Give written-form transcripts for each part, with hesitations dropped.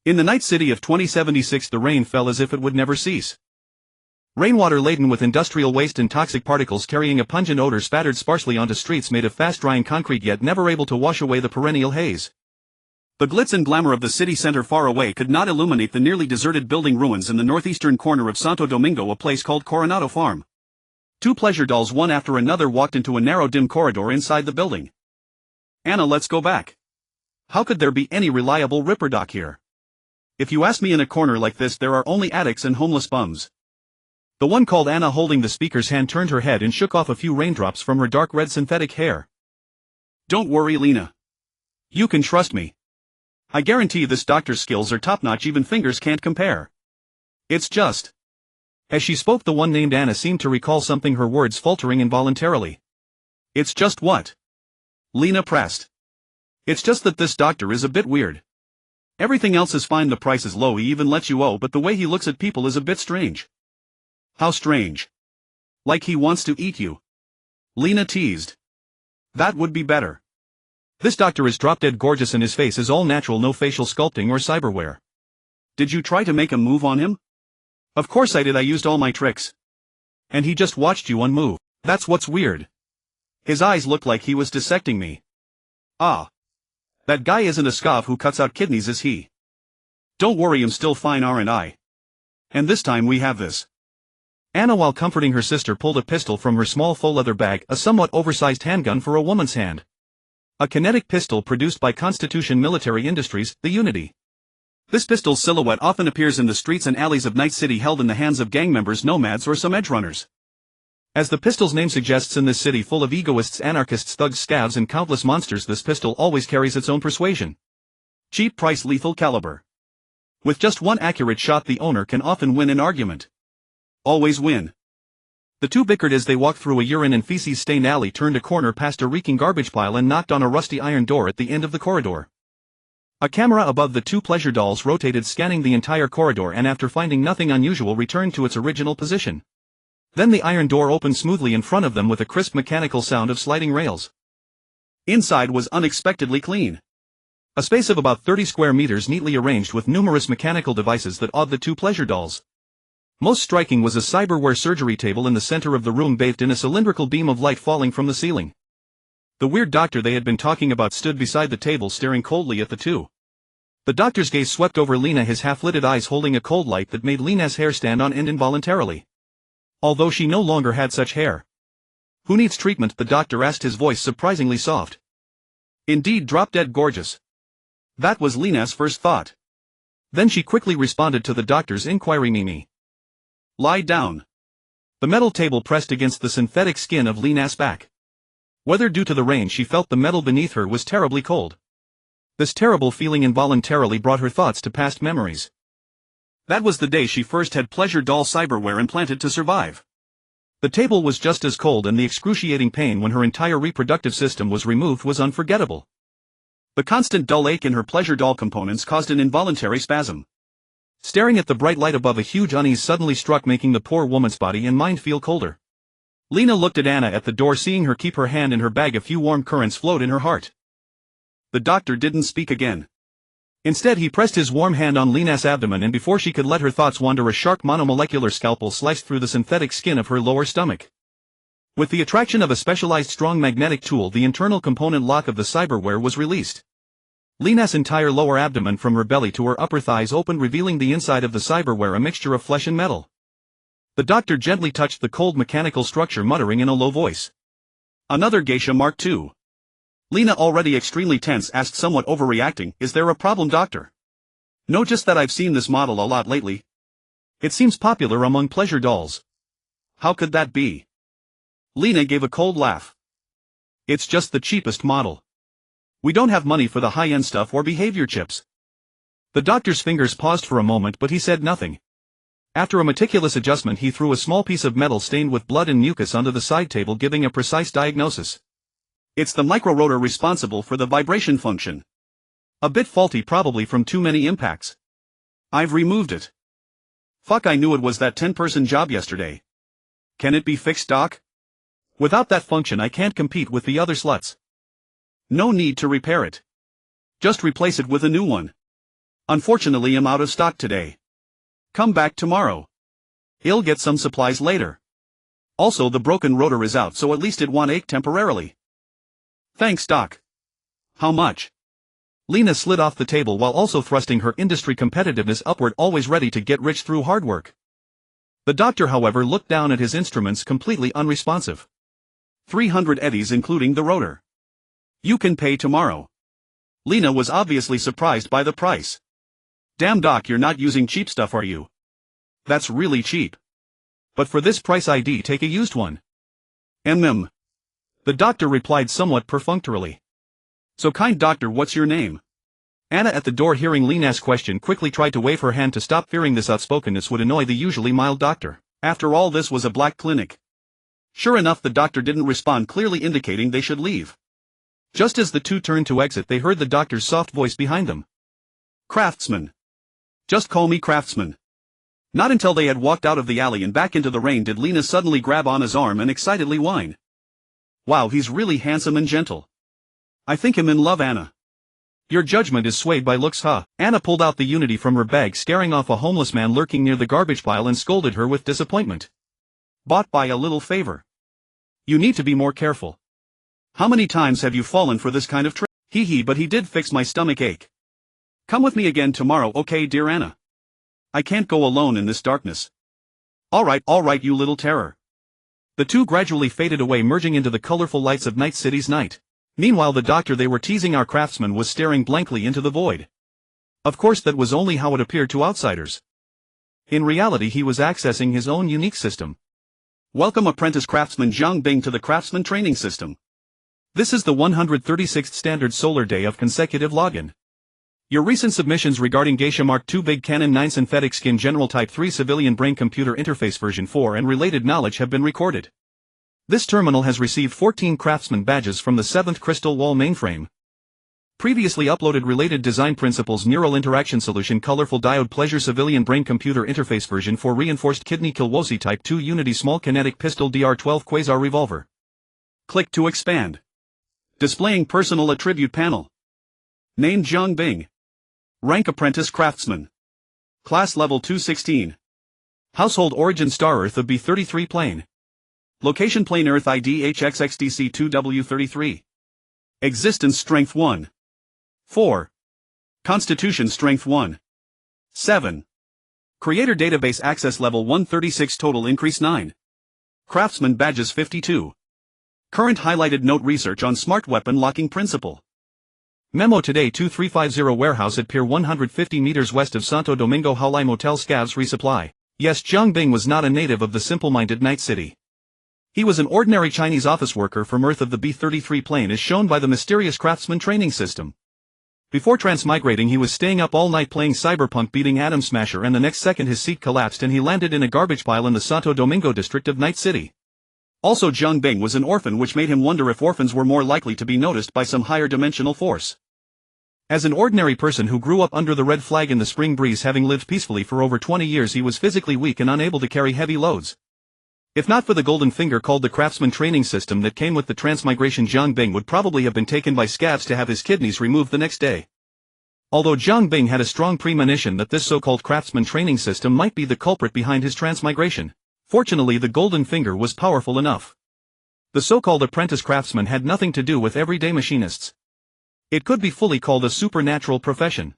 In the night city of 2076 the rain fell as if it would never cease. Rainwater laden with industrial waste and toxic particles carrying a pungent odor spattered sparsely onto streets made of fast-drying concrete yet never able to wash away the perennial haze. The glitz and glamour of the city center far away could not illuminate the nearly deserted building ruins in the northeastern corner of Santo Domingo, a place called Coronado Farm. Two pleasure dolls one after another walked into a narrow dim corridor inside the building. Anna, let's go back. How could there be any reliable ripperdoc here? If you ask me, in a corner like this there are only addicts and homeless bums. The one called Anna, holding the speaker's hand, turned her head and shook off a few raindrops from her dark red synthetic hair. Don't worry, Lena. You can trust me. I guarantee this doctor's skills are top-notch, even fingers can't compare. It's just... As she spoke, the one named Anna seemed to recall something, her words faltering involuntarily. It's just what? Lena pressed. It's just that this doctor is a bit weird. Everything else is fine, the price is low, he even lets you owe, but the way he looks at people is a bit strange. How strange? Like he wants to eat you. Lena teased. That would be better. This doctor is drop-dead gorgeous and his face is all natural, no facial sculpting or cyberware. Did you try to make a move on him? Of course I did, I used all my tricks. And he just watched you unmove. That's what's weird. His eyes looked like he was dissecting me. Ah. That guy isn't a scav who cuts out kidneys, is he? Don't worry, I'm still fine, aren't I? And this time we have this. Anna, while comforting her sister, pulled a pistol from her small faux leather bag, a somewhat oversized handgun for a woman's hand. A kinetic pistol produced by Constitution Military Industries, the Unity. This pistol's silhouette often appears in the streets and alleys of Night City, held in the hands of gang members, nomads, or some edge runners. As the pistol's name suggests, in this city full of egoists, anarchists, thugs, scavs, and countless monsters, this pistol always carries its own persuasion. Cheap price, lethal caliber. With just one accurate shot, the owner can often win an argument. Always win. The two bickered as they walked through a urine and feces-stained alley, turned a corner past a reeking garbage pile, and knocked on a rusty iron door at the end of the corridor. A camera above the two pleasure dolls rotated, scanning the entire corridor, and after finding nothing unusual returned to its original position. Then the iron door opened smoothly in front of them with a crisp mechanical sound of sliding rails. Inside was unexpectedly clean. A space of about 30 square meters, neatly arranged with numerous mechanical devices that awed the two pleasure dolls. Most striking was a cyberware surgery table in the center of the room, bathed in a cylindrical beam of light falling from the ceiling. The weird doctor they had been talking about stood beside the table, staring coldly at the two. The doctor's gaze swept over Lena, his half-lidded eyes holding a cold light that made Lena's hair stand on end involuntarily. Although she no longer had such hair. Who needs treatment? The doctor asked, his voice surprisingly soft. Indeed, drop-dead gorgeous. That was Lena's first thought. Then she quickly responded to the doctor's inquiry, Mimi. Lie down. The metal table pressed against the synthetic skin of Lena's back. Whether due to the rain, she felt the metal beneath her was terribly cold. This terrible feeling involuntarily brought her thoughts to past memories. That was the day she first had pleasure doll cyberware implanted to survive. The table was just as cold, and the excruciating pain when her entire reproductive system was removed was unforgettable. The constant dull ache in her pleasure doll components caused an involuntary spasm. Staring at the bright light above, a huge unease suddenly struck, making the poor woman's body and mind feel colder. Lena looked at Anna at the door. Seeing her keep her hand in her bag, a few warm currents flowed in her heart. The doctor didn't speak again. Instead, he pressed his warm hand on Lena's abdomen, and before she could let her thoughts wander, a sharp monomolecular scalpel sliced through the synthetic skin of her lower stomach. With the attraction of a specialized strong magnetic tool, the internal component lock of the cyberware was released. Lena's entire lower abdomen, from her belly to her upper thighs, opened, revealing the inside of the cyberware, a mixture of flesh and metal. The doctor gently touched the cold mechanical structure, muttering in a low voice. Another geisha Mark II. Lena, already extremely tense, asked, somewhat overreacting, Is there a problem, doctor? No, just that I've seen this model a lot lately. It seems popular among pleasure dolls. How could that be? Lena gave a cold laugh. It's just the cheapest model. We don't have money for the high-end stuff or behavior chips. The doctor's fingers paused for a moment, but he said nothing. After a meticulous adjustment, he threw a small piece of metal stained with blood and mucus onto the side table, giving a precise diagnosis. It's the microrotor responsible for the vibration function. A bit faulty, probably from too many impacts. I've removed it. Fuck, I knew it was that 10-person job yesterday. Can it be fixed, doc? Without that function I can't compete with the other sluts. No need to repair it. Just replace it with a new one. Unfortunately, I'm out of stock today. Come back tomorrow. I'll get some supplies later. Also, the broken rotor is out, so at least it won't ache temporarily. Thanks, Doc. How much? Lena slid off the table while also thrusting her industry competitiveness upward, always ready to get rich through hard work. The doctor, however, looked down at his instruments, completely unresponsive. 300 eddies including the rotor. You can pay tomorrow. Lena was obviously surprised by the price. Damn, Doc, you're not using cheap stuff, are you? That's really cheap. But for this price I'd take a used one. The doctor replied somewhat perfunctorily. So kind, doctor, what's your name? Anna, at the door, hearing Lena's question, quickly tried to wave her hand to stop, fearing this outspokenness would annoy the usually mild doctor. After all, this was a black clinic. Sure enough, the doctor didn't respond, clearly indicating they should leave. Just as the two turned to exit, they heard the doctor's soft voice behind them. Craftsman. Just call me Craftsman. Not until they had walked out of the alley and back into the rain did Lena suddenly grab Anna's arm and excitedly whine. Wow, he's really handsome and gentle. I think I'm in love, Anna. Your judgment is swayed by looks, huh? Anna pulled out the Unity from her bag, scaring off a homeless man lurking near the garbage pile, and scolded her with disappointment. Bought by a little favor. You need to be more careful. How many times have you fallen for this kind of trick? Hee, but he did fix my stomach ache. Come with me again tomorrow, okay, dear Anna? I can't go alone in this darkness. Alright, you little terror. The two gradually faded away, merging into the colorful lights of Night City's night. Meanwhile, the doctor they were teasing, our craftsman, was staring blankly into the void. Of course, that was only how it appeared to outsiders. In reality, he was accessing his own unique system. Welcome, apprentice craftsman Zhang Bing, to the craftsman training system. This is the 136th standard solar day of consecutive login. Your recent submissions regarding Geisha Mark II Big Cannon 9 Synthetic Skin General Type 3 Civilian Brain Computer Interface version 4 and related knowledge have been recorded. This terminal has received 14 craftsman badges from the 7th Crystal Wall mainframe. Previously uploaded related design principles: Neural Interaction Solution Colorful Diode Pleasure Civilian Brain Computer Interface version 4 Reinforced Kidney Kilwosi Type 2 Unity Small Kinetic Pistol DR12 Quasar Revolver. Click to expand. Displaying Personal Attribute Panel. Name Zhang Bing. Rank Apprentice Craftsman. Class Level 216. Household Origin Star Earth of B33 Plane. Location Plane Earth ID HXXDC2W33. Existence Strength 1. 4. Constitution Strength 1. 7. Creator Database Access Level 136. Total Increase 9. Craftsman Badges 52. Current highlighted note: research on smart weapon locking principle. Memo: today 2350 warehouse at Pier 150 meters west of Santo Domingo Haulai Motel Scavs resupply. Yes, Zhang Bing was not a native of the simple-minded Night City. He was an ordinary Chinese office worker from Earth of the B-33 plane, as shown by the mysterious craftsman training system. Before transmigrating, he was staying up all night playing Cyberpunk, beating Atom Smasher, and the next second his seat collapsed and he landed in a garbage pile in the Santo Domingo district of Night City. Also, Zhang Bing was an orphan, which made him wonder if orphans were more likely to be noticed by some higher dimensional force. As an ordinary person who grew up under the red flag in the spring breeze, having lived peacefully for over 20 years, he was physically weak and unable to carry heavy loads. If not for the golden finger called the craftsman training system that came with the transmigration, Zhang Bing would probably have been taken by scavs to have his kidneys removed the next day. Although Zhang Bing had a strong premonition that this so-called craftsman training system might be the culprit behind his transmigration, fortunately the golden finger was powerful enough. The so-called apprentice craftsman had nothing to do with everyday machinists. It could be fully called a supernatural profession.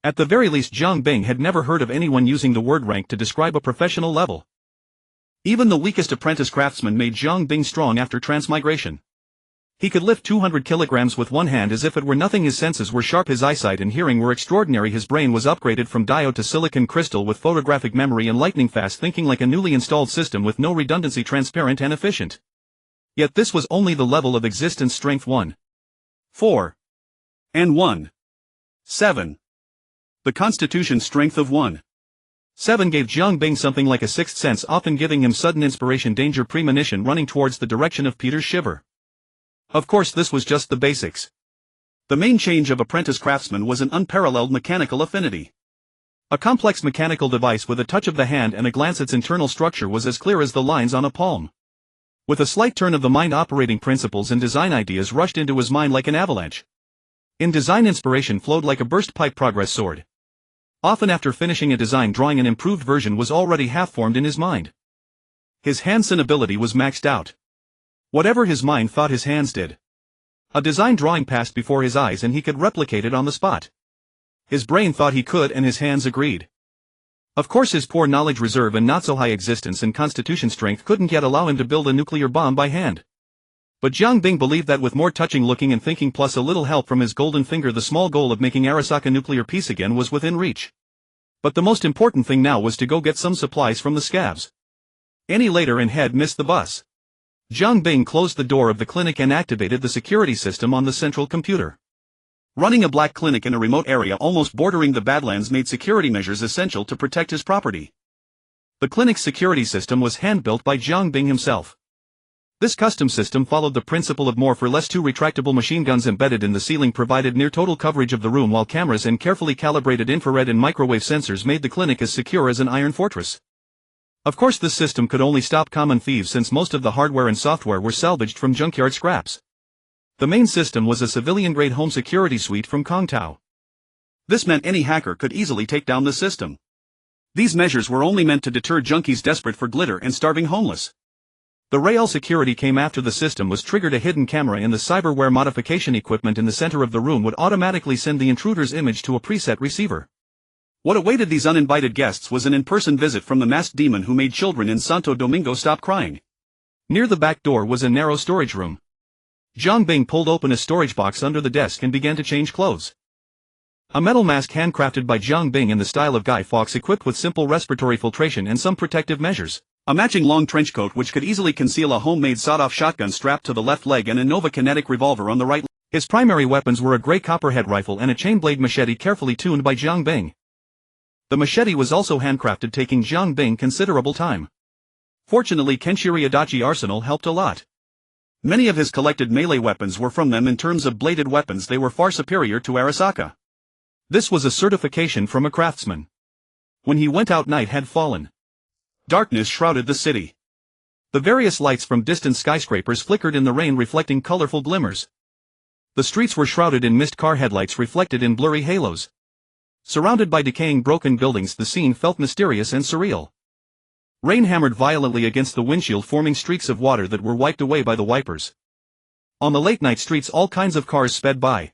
At the very least, Zhang Bing had never heard of anyone using the word rank to describe a professional level. Even the weakest apprentice craftsman made Zhang Bing strong after transmigration. He could lift 200 kilograms with one hand as if it were nothing. His senses were sharp, his eyesight and hearing were extraordinary, his brain was upgraded from diode to silicon crystal with photographic memory and lightning fast thinking, like a newly installed system with no redundancy, transparent and efficient. Yet this was only the level of existence strength 1. 4. And 1. 7. The constitution strength of 1. 7 gave Zhang Bing something like a sixth sense, often giving him sudden inspiration, danger, premonition, running towards the direction of Peter's shiver. Of course, this was just the basics. The main change of apprentice craftsman was an unparalleled mechanical affinity. A complex mechanical device with a touch of the hand and a glance, its internal structure was as clear as the lines on a palm. With a slight turn of the mind, operating principles and design ideas rushed into his mind like an avalanche. In design, inspiration flowed like a burst pipe. Progress soared. Often after finishing a design drawing, an improved version was already half-formed in his mind. His hand-sign ability was maxed out. Whatever his mind thought, his hands did. A design drawing passed before his eyes and he could replicate it on the spot. His brain thought he could and his hands agreed. Of course, his poor knowledge reserve and not so high existence and constitution strength couldn't yet allow him to build a nuclear bomb by hand. But Jiang Bing believed that with more touching, looking and thinking plus a little help from his golden finger, the small goal of making Arasaka nuclear peace again was within reach. But the most important thing now was to go get some supplies from the scavs. Any later and had missed the bus. Jiang Bing closed the door of the clinic and activated the security system on the central computer. Running a black clinic in a remote area almost bordering the Badlands made security measures essential to protect his property. The clinic's security system was hand-built by Jiang Bing himself. This custom system followed the principle of more for less. 2 retractable machine guns embedded in the ceiling provided near total coverage of the room, while cameras and carefully calibrated infrared and microwave sensors made the clinic as secure as an iron fortress. Of course, this system could only stop common thieves since most of the hardware and software were salvaged from junkyard scraps. The main system was a civilian-grade home security suite from Kongtao. This meant any hacker could easily take down the system. These measures were only meant to deter junkies desperate for glitter and starving homeless. The real security came after the system was triggered. A hidden camera in the cyberware modification equipment in the center of the room would automatically send the intruder's image to a preset receiver. What awaited these uninvited guests was an in-person visit from the masked demon who made children in Santo Domingo stop crying. Near the back door was a narrow storage room. Jiang Bing pulled open a storage box under the desk and began to change clothes. A metal mask handcrafted by Jiang Bing in the style of Guy Fawkes, equipped with simple respiratory filtration and some protective measures. A matching long trench coat which could easily conceal a homemade sawed-off shotgun strapped to the left leg and a Nova kinetic revolver on the right. His primary weapons were a gray copperhead rifle and a chain-blade machete carefully tuned by Jiang Bing. The machete was also handcrafted, taking Jiang Bing considerable time. Fortunately, Kenshiri Adachi Arsenal helped a lot. Many of his collected melee weapons were from them. In terms of bladed weapons, they were far superior to Arasaka. This was a certification from a craftsman. When he went out, night had fallen. Darkness shrouded the city. The various lights from distant skyscrapers flickered in the rain, reflecting colorful glimmers. The streets were shrouded in mist, car headlights reflected in blurry halos. Surrounded by decaying broken buildings, the scene felt mysterious and surreal. Rain hammered violently against the windshield, forming streaks of water that were wiped away by the wipers. On the late-night streets, all kinds of cars sped by.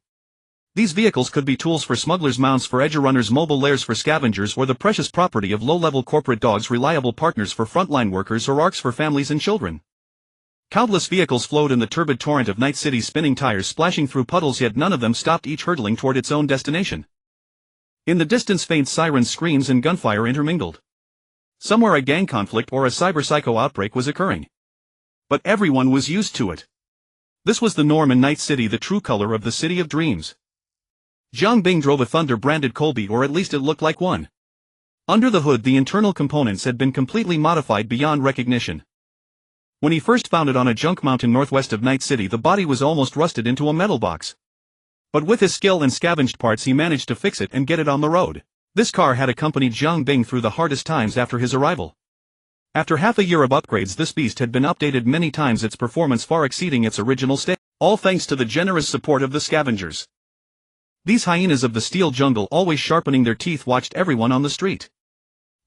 These vehicles could be tools for smugglers, mounts for edge runners, mobile lairs for scavengers, or the precious property of low-level corporate dogs, reliable partners for frontline workers, or arks for families and children. Countless vehicles flowed in the turbid torrent of night, city spinning tires splashing through puddles, yet none of them stopped, each hurtling toward its own destination. In the distance, faint sirens, screams and gunfire intermingled. Somewhere a gang conflict or a cyber-psycho outbreak was occurring. But everyone was used to it. This was the norm in Night City, the true color of the city of dreams. Jiang Bing drove a Thunder-branded Colby, or at least it looked like one. Under the hood, the internal components had been completely modified beyond recognition. When he first found it on a junk mountain northwest of Night City, the body was almost rusted into a metal box. But with his skill and scavenged parts, he managed to fix it and get it on the road. This car had accompanied Jiang Bing through the hardest times after his arrival. After half a year of upgrades, this beast had been updated many times, its performance far exceeding its original state, all thanks to the generous support of the scavengers. These hyenas of the steel jungle, always sharpening their teeth, watched everyone on the street.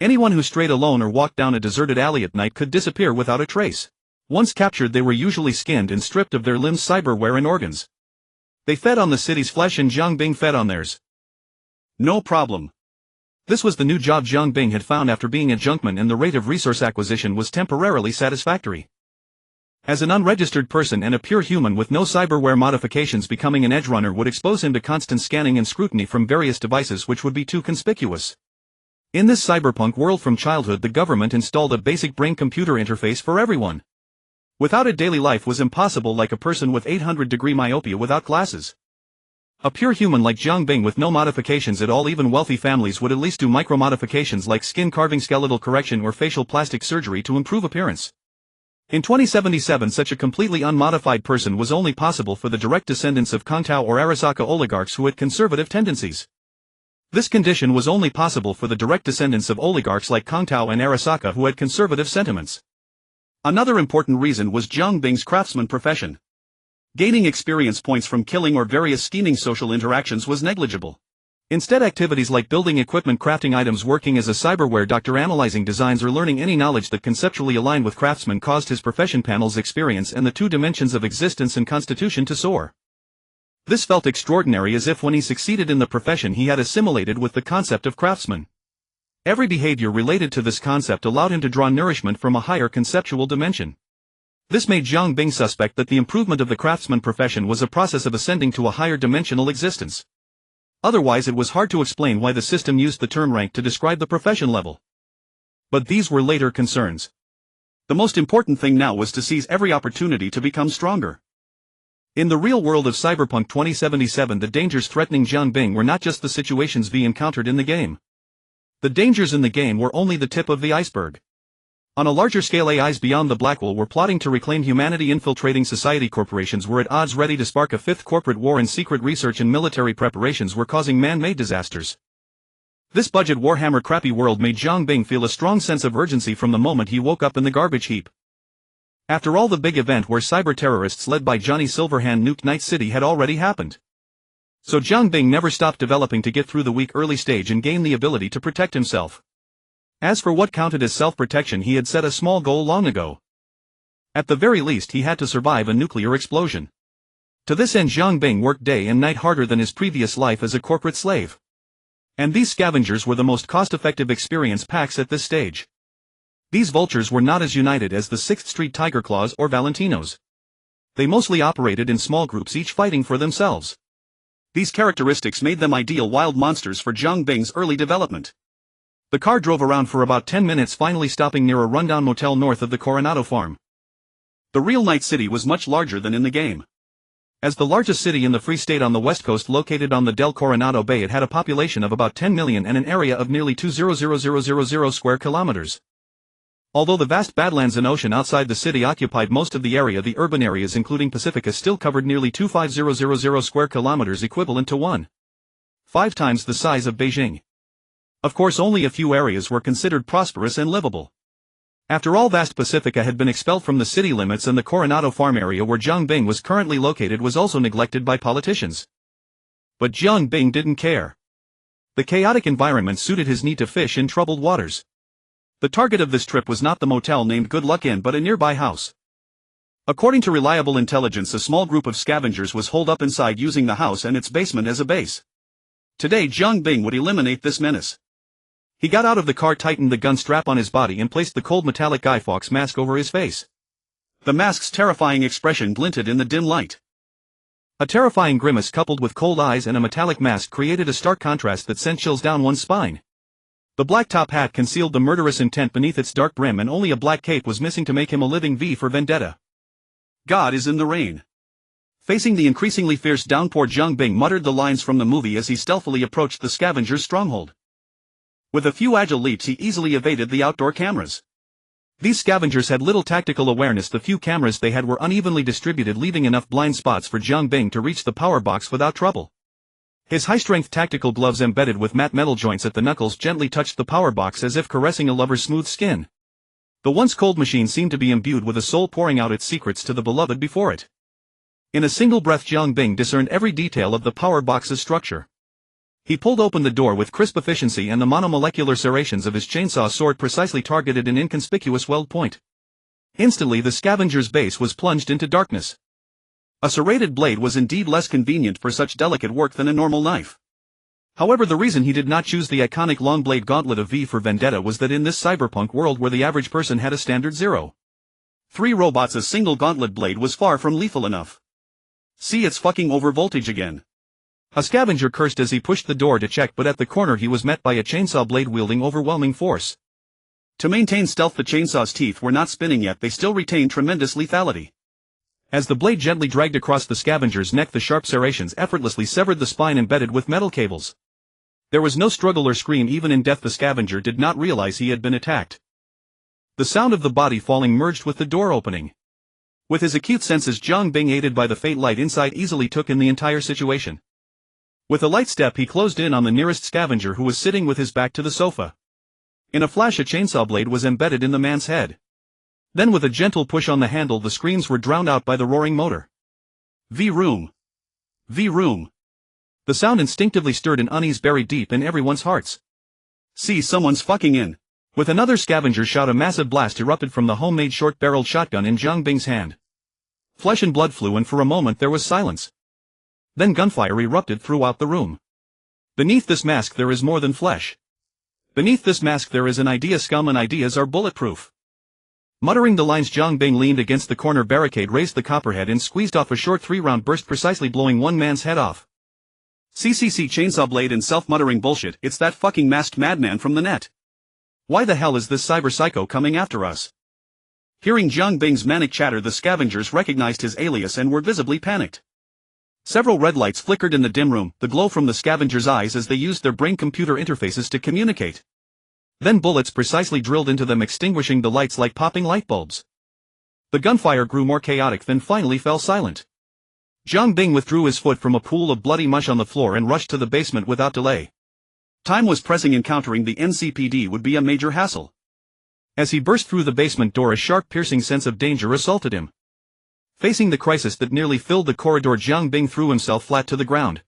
Anyone who strayed alone or walked down a deserted alley at night could disappear without a trace. Once captured, they were usually skinned and stripped of their limbs, cyberware and organs. They fed on the city's flesh and Jiang Bing fed on theirs. No problem. This was the new job Jiang Bing had found after being a junkman, and the rate of resource acquisition was temporarily satisfactory. As an unregistered person and a pure human with no cyberware modifications, becoming an edge runner would expose him to constant scanning and scrutiny from various devices which would be too conspicuous. In this cyberpunk world, from childhood the government installed a basic brain-computer interface for everyone. Without it, daily life was impossible, like a person with 800-degree myopia without glasses. A pure human like Jiang Bing with no modifications at all, even wealthy families would at least do micro-modifications like skin carving, skeletal correction or facial plastic surgery to improve appearance. In 2077, such a completely unmodified person was only possible for the direct descendants of Kongtao or Arasaka oligarchs who had conservative tendencies. This condition was only possible for the direct descendants of oligarchs like Kongtao and Arasaka who had conservative sentiments. Another important reason was Jiang Bing's craftsman profession. Gaining experience points from killing or various scheming social interactions was negligible. Instead, activities like building equipment, crafting items, working as a cyberware doctor, analyzing designs, or learning any knowledge that conceptually aligned with craftsmen caused his profession panel's experience and the two dimensions of existence and constitution to soar. This felt extraordinary, as if when he succeeded in the profession he had assimilated with the concept of craftsman. Every behavior related to this concept allowed him to draw nourishment from a higher conceptual dimension. This made Jiang Bing suspect that the improvement of the craftsman profession was a process of ascending to a higher dimensional existence. Otherwise, it was hard to explain why the system used the term rank to describe the profession level. But these were later concerns. The most important thing now was to seize every opportunity to become stronger. In the real world of Cyberpunk 2077, the dangers threatening Jiang Bing were not just the situations V encountered in the game. The dangers in the game were only the tip of the iceberg. On a larger scale, AIs beyond the Blackwall were plotting to reclaim humanity. Infiltrating society. Corporations were at odds, ready to spark a fifth corporate war, and secret research and military preparations were causing man-made disasters. This budget Warhammer crappy world made Jiang Bing feel a strong sense of urgency from the moment he woke up in the garbage heap. After all, the big event where cyber-terrorists led by Johnny Silverhand nuked Night City had already happened. So Jiang Bing never stopped developing to get through the weak early stage and gain the ability to protect himself. As for what counted as self-protection, he had set a small goal long ago. At the very least, he had to survive a nuclear explosion. To this end, Jiang Bing worked day and night, harder than his previous life as a corporate slave. And these scavengers were the most cost-effective experience packs at this stage. These vultures were not as united as the 6th Street Tiger Claws or Valentinos. They mostly operated in small groups, each fighting for themselves. These characteristics made them ideal wild monsters for Jiang Bing's early development. The car drove around for about 10 minutes, finally stopping near a rundown motel north of the Coronado farm. The real Night City was much larger than in the game. As the largest city in the Free State on the west coast, located on the Del Coronado Bay, it had a population of about 10 million and an area of nearly 200,000 square kilometers. Although the vast Badlands and ocean outside the city occupied most of the area, the urban areas including Pacifica still covered nearly 250,000 square kilometers, equivalent to 1.5 times the size of Beijing. Of course, only a few areas were considered prosperous and livable. After all, vast Pacifica had been expelled from the city limits, and the Coronado farm area where Jiang Bing was currently located was also neglected by politicians. But Jiang Bing didn't care. The chaotic environment suited his need to fish in troubled waters. The target of this trip was not the motel named Good Luck Inn, but a nearby house. According to reliable intelligence, a small group of scavengers was holed up inside, using the house and its basement as a base. Today, Jiang Bing would eliminate this menace. He got out of the car, tightened the gun strap on his body, and placed the cold metallic Guy Fawkes mask over his face. The mask's terrifying expression glinted in the dim light. A terrifying grimace coupled with cold eyes and a metallic mask created a stark contrast that sent chills down one's spine. The black top hat concealed the murderous intent beneath its dark brim, and only a black cape was missing to make him a living V for vendetta. God is in the rain. Facing the increasingly fierce downpour, Jiang Bing muttered the lines from the movie as he stealthily approached the scavenger's stronghold. With a few agile leaps, he easily evaded the outdoor cameras. These scavengers had little tactical awareness. The few cameras they had were unevenly distributed, leaving enough blind spots for Jiang Bing to reach the power box without trouble. His high-strength tactical gloves embedded with matte metal joints at the knuckles gently touched the power box as if caressing a lover's smooth skin. The once cold machine seemed to be imbued with a soul, pouring out its secrets to the beloved before it. In a single breath, Jiang Bing discerned every detail of the power box's structure. He pulled open the door with crisp efficiency, and the monomolecular serrations of his chainsaw sword precisely targeted an inconspicuous weld point. Instantly, the scavenger's base was plunged into darkness. A serrated blade was indeed less convenient for such delicate work than a normal knife. However, the reason he did not choose the iconic long blade gauntlet of V for Vendetta was that in this cyberpunk world where the average person had a standard 0.3 robots, a single gauntlet blade was far from lethal enough. See, it's fucking over voltage again. A scavenger cursed as he pushed the door to check, but at the corner he was met by a chainsaw blade wielding overwhelming force. To maintain stealth, the chainsaw's teeth were not spinning yet, they still retained tremendous lethality. As the blade gently dragged across the scavenger's neck, the sharp serrations effortlessly severed the spine embedded with metal cables. There was no struggle or scream. Even in death, the scavenger did not realize he had been attacked. The sound of the body falling merged with the door opening. With his acute senses, Jiang Bing, aided by the faint light inside, easily took in the entire situation. With a light step, he closed in on the nearest scavenger, who was sitting with his back to the sofa. In a flash, a chainsaw blade was embedded in the man's head. Then, with a gentle push on the handle, the screams were drowned out by the roaring motor. V-room. V-room. The sound instinctively stirred an unease buried deep in everyone's hearts. See, someone's fucking in. With another scavenger shout, a massive blast erupted from the homemade short-barreled shotgun in Jiang Bing's hand. Flesh and blood flew, and for a moment there was silence. Then gunfire erupted throughout the room. Beneath this mask there is more than flesh. Beneath this mask there is an idea, scum, and ideas are bulletproof. Muttering the lines, Jiang Bing leaned against the corner barricade, raised the copperhead and squeezed off a short 3-round burst, precisely blowing one man's head off. CCC chainsaw blade and self-muttering bullshit, it's that fucking masked madman from the net. Why the hell is this cyber psycho coming after us? Hearing Jiang Bing's manic chatter, the scavengers recognized his alias and were visibly panicked. Several red lights flickered in the dim room, the glow from the scavengers' eyes as they used their brain-computer interfaces to communicate. Then bullets precisely drilled into them, extinguishing the lights like popping light bulbs. The gunfire grew more chaotic, then finally fell silent. Jiang Bing withdrew his foot from a pool of bloody mush on the floor and rushed to the basement without delay. Time was pressing. Encountering the NCPD would be a major hassle. As he burst through the basement door, a sharp, piercing sense of danger assaulted him. Facing the crisis that nearly filled the corridor, Jiang Bing threw himself flat to the ground.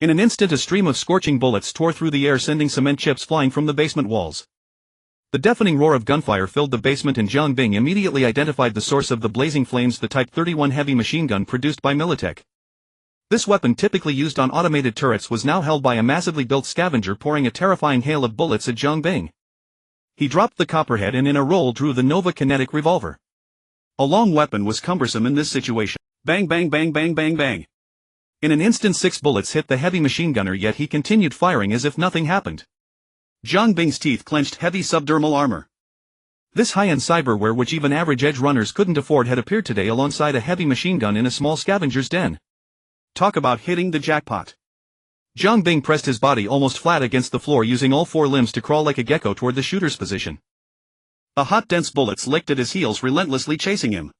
In an instant, a stream of scorching bullets tore through the air, sending cement chips flying from the basement walls. The deafening roar of gunfire filled the basement, and Jiang Bing immediately identified the source of the blazing flames, the Type 31 heavy machine gun produced by Militech. This weapon, typically used on automated turrets, was now held by a massively built scavenger, pouring a terrifying hail of bullets at Jiang Bing. He dropped the copperhead and in a roll drew the Nova kinetic revolver. A long weapon was cumbersome in this situation. Bang bang bang bang bang bang. In an instant 6 bullets hit the heavy machine gunner, yet he continued firing as if nothing happened. Jiang Bing's teeth clenched. Heavy subdermal armor. This high-end cyberware, which even average edge runners couldn't afford, had appeared today alongside a heavy machine gun in a small scavenger's den. Talk about hitting the jackpot. Jiang Bing pressed his body almost flat against the floor, using all 4 limbs to crawl like a gecko toward the shooter's position. The hot, dense bullets licked at his heels, relentlessly chasing him.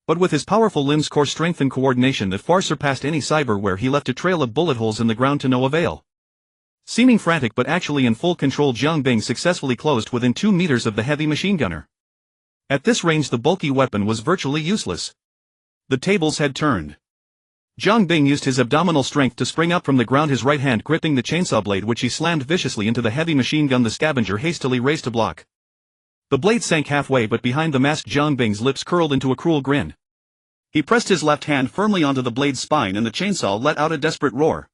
But with his powerful limbs, core strength and coordination that far surpassed any cyberware, he left a trail of bullet holes in the ground to no avail. Seeming frantic but actually in full control, Jiang Bing successfully closed within 2 meters of the heavy machine gunner. At this range, the bulky weapon was virtually useless. The tables had turned. Jiang Bing used his abdominal strength to spring up from the ground, his right hand gripping the chainsaw blade, which he slammed viciously into the heavy machine gun the scavenger hastily raised to block. The blade sank halfway, but behind the mask, Jiang Bing's lips curled into a cruel grin. He pressed his left hand firmly onto the blade's spine, and the chainsaw let out a desperate roar.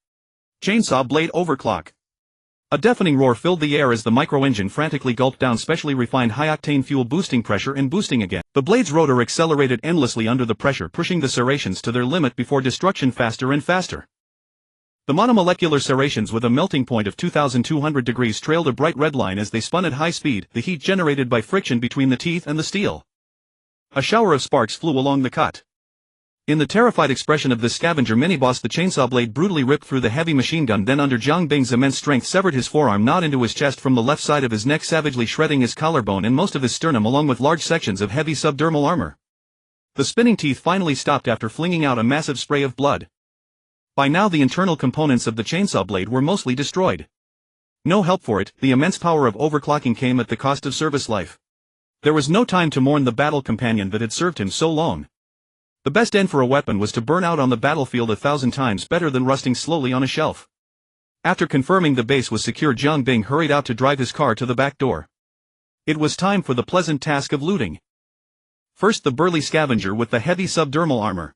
Chainsaw blade overclock. A deafening roar filled the air as the micro-engine frantically gulped down specially refined high-octane fuel, boosting pressure and boosting again. The blade's rotor accelerated endlessly under the pressure, pushing the serrations to their limit before destruction faster and faster. The monomolecular serrations, with a melting point of 2,200 degrees, trailed a bright red line as they spun at high speed, the heat generated by friction between the teeth and the steel. A shower of sparks flew along the cut. In the terrified expression of the scavenger mini-boss, the chainsaw blade brutally ripped through the heavy machine gun, then under Jiang Bing's immense strength severed his forearm, not into his chest from the left side of his neck, savagely shredding his collarbone and most of his sternum, along with large sections of heavy subdermal armor. The spinning teeth finally stopped after flinging out a massive spray of blood. By now the internal components of the chainsaw blade were mostly destroyed. No help for it, the immense power of overclocking came at the cost of service life. There was no time to mourn the battle companion that had served him so long. The best end for a weapon was to burn out on the battlefield 1,000 times better than rusting slowly on a shelf. After confirming the base was secure, Jiang Bing hurried out to drive his car to the back door. It was time for the pleasant task of looting. First, the burly scavenger with the heavy subdermal armor.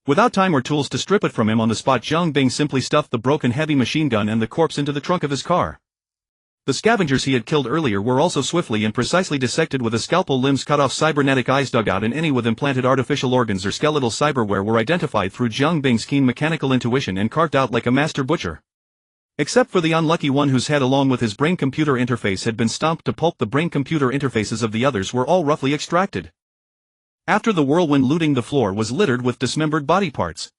Without time or tools to strip it from him on the spot, Jiang Bing simply stuffed the broken heavy machine gun and the corpse into the trunk of his car. The scavengers he had killed earlier were also swiftly and precisely dissected with a scalpel, limbs cut off, cybernetic eyes dug out, and any with implanted artificial organs or skeletal cyberware were identified through Jiang Bing's keen mechanical intuition and carved out like a master butcher. Except for the unlucky one whose head along with his brain-computer interface had been stomped to pulp, the brain-computer interfaces of the others were all roughly extracted. After the whirlwind, looting, the floor was littered with dismembered body parts.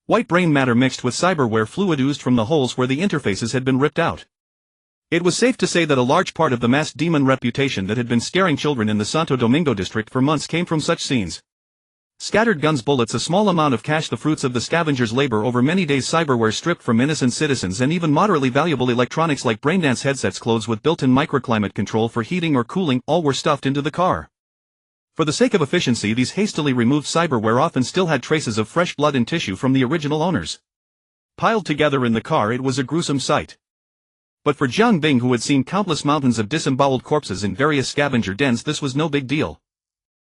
White brain matter mixed with cyberware fluid oozed from the holes where the interfaces had been ripped out. It was safe to say that a large part of the masked demon reputation that had been scaring children in the Santo Domingo district for months came from such scenes. Scattered guns, bullets, a small amount of cash, the fruits of the scavenger's labor over many days, cyberware stripped from innocent citizens, and even moderately valuable electronics like braindance headsets, clothes with built-in microclimate control for heating or cooling, all were stuffed into the car. For the sake of efficiency, these hastily removed cyberware often still had traces of fresh blood and tissue from the original owners. piled together in the car, it was a gruesome sight. But for Jiang Bing, who had seen countless mountains of disemboweled corpses in various scavenger dens, this was no big deal.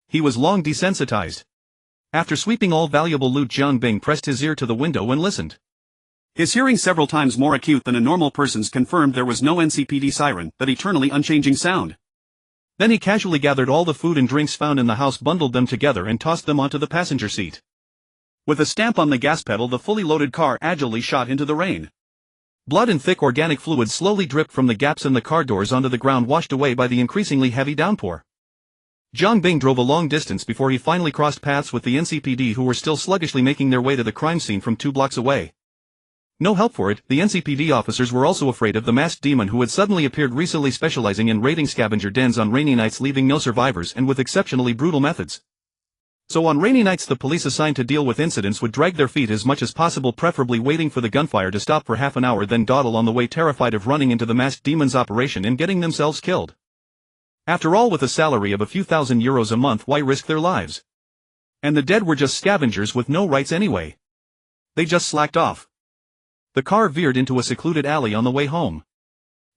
He was long desensitized. After sweeping all valuable loot, Jiang Bing pressed his ear to the window and listened. His hearing, several times more acute than a normal person's, confirmed there was no NCPD siren, that eternally unchanging sound. Then he casually gathered all the food and drinks found in the house, bundled them together and tossed them onto the passenger seat. With a stamp on the gas pedal, the fully loaded car agilely shot into the rain. Blood and thick organic fluid slowly dripped from the gaps in the car doors onto the ground, washed away by the increasingly heavy downpour. Jiang Bing drove a long distance before he finally crossed paths with the NCPD, who were still sluggishly making their way to the crime scene from 2 blocks away. No help for it, the NCPD officers were also afraid of the masked demon who had suddenly appeared recently, specializing in raiding scavenger dens on rainy nights, leaving no survivors, and with exceptionally brutal methods. So on rainy nights, the police assigned to deal with incidents would drag their feet as much as possible, preferably waiting for the gunfire to stop for half an hour, then dawdle on the way, terrified of running into the masked demon's operation and getting themselves killed. After all, with a salary of a few €1,000 a month, why risk their lives? And the dead were just scavengers with no rights anyway. They just slacked off. The car veered into a secluded alley on the way home.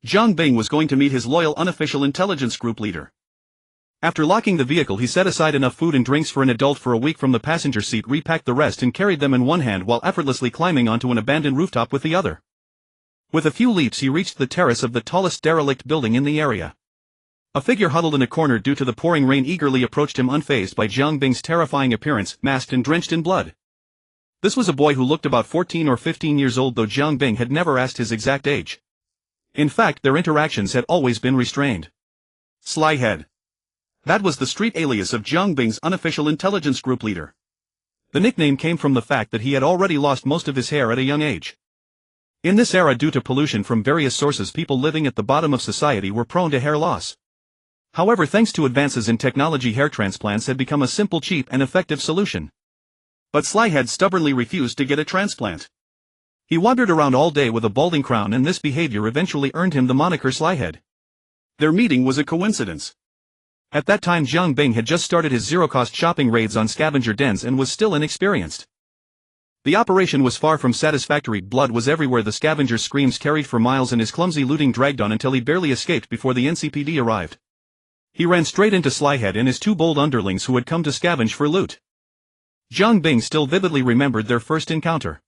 Jiang Bing was going to meet his loyal unofficial intelligence group leader. After locking the vehicle, he set aside enough food and drinks for an adult for a week from the passenger seat, repacked the rest and carried them in one hand while effortlessly climbing onto an abandoned rooftop with the other. With a few leaps, he reached the terrace of the tallest derelict building in the area. A figure huddled in a corner due to the pouring rain eagerly approached him, unfazed by Jiang Bing's terrifying appearance, masked and drenched in blood. This was a boy who looked about 14 or 15 years old, though Jiang Bing had never asked his exact age. In fact, their interactions had always been restrained. Slyhead. That was the street alias of Jiang Bing's unofficial intelligence group leader. The nickname came from the fact that he had already lost most of his hair at a young age. In this era, due to pollution from various sources, people living at the bottom of society were prone to hair loss. However, thanks to advances in technology, hair transplants had become a simple, cheap, and effective solution. But Slyhead stubbornly refused to get a transplant. He wandered around all day with a balding crown, and this behavior eventually earned him the moniker Slyhead. Their meeting was a coincidence. At that time, Jiang Bing had just started his zero-cost shopping raids on scavenger dens and was still inexperienced. The operation was far from satisfactory. Blood was everywhere, the scavenger's screams carried for miles, and his clumsy looting dragged on until he barely escaped before the NCPD arrived. He ran straight into Slyhead and his 2 bold underlings who had come to scavenge for loot. Jiang Bing still vividly remembered their first encounter.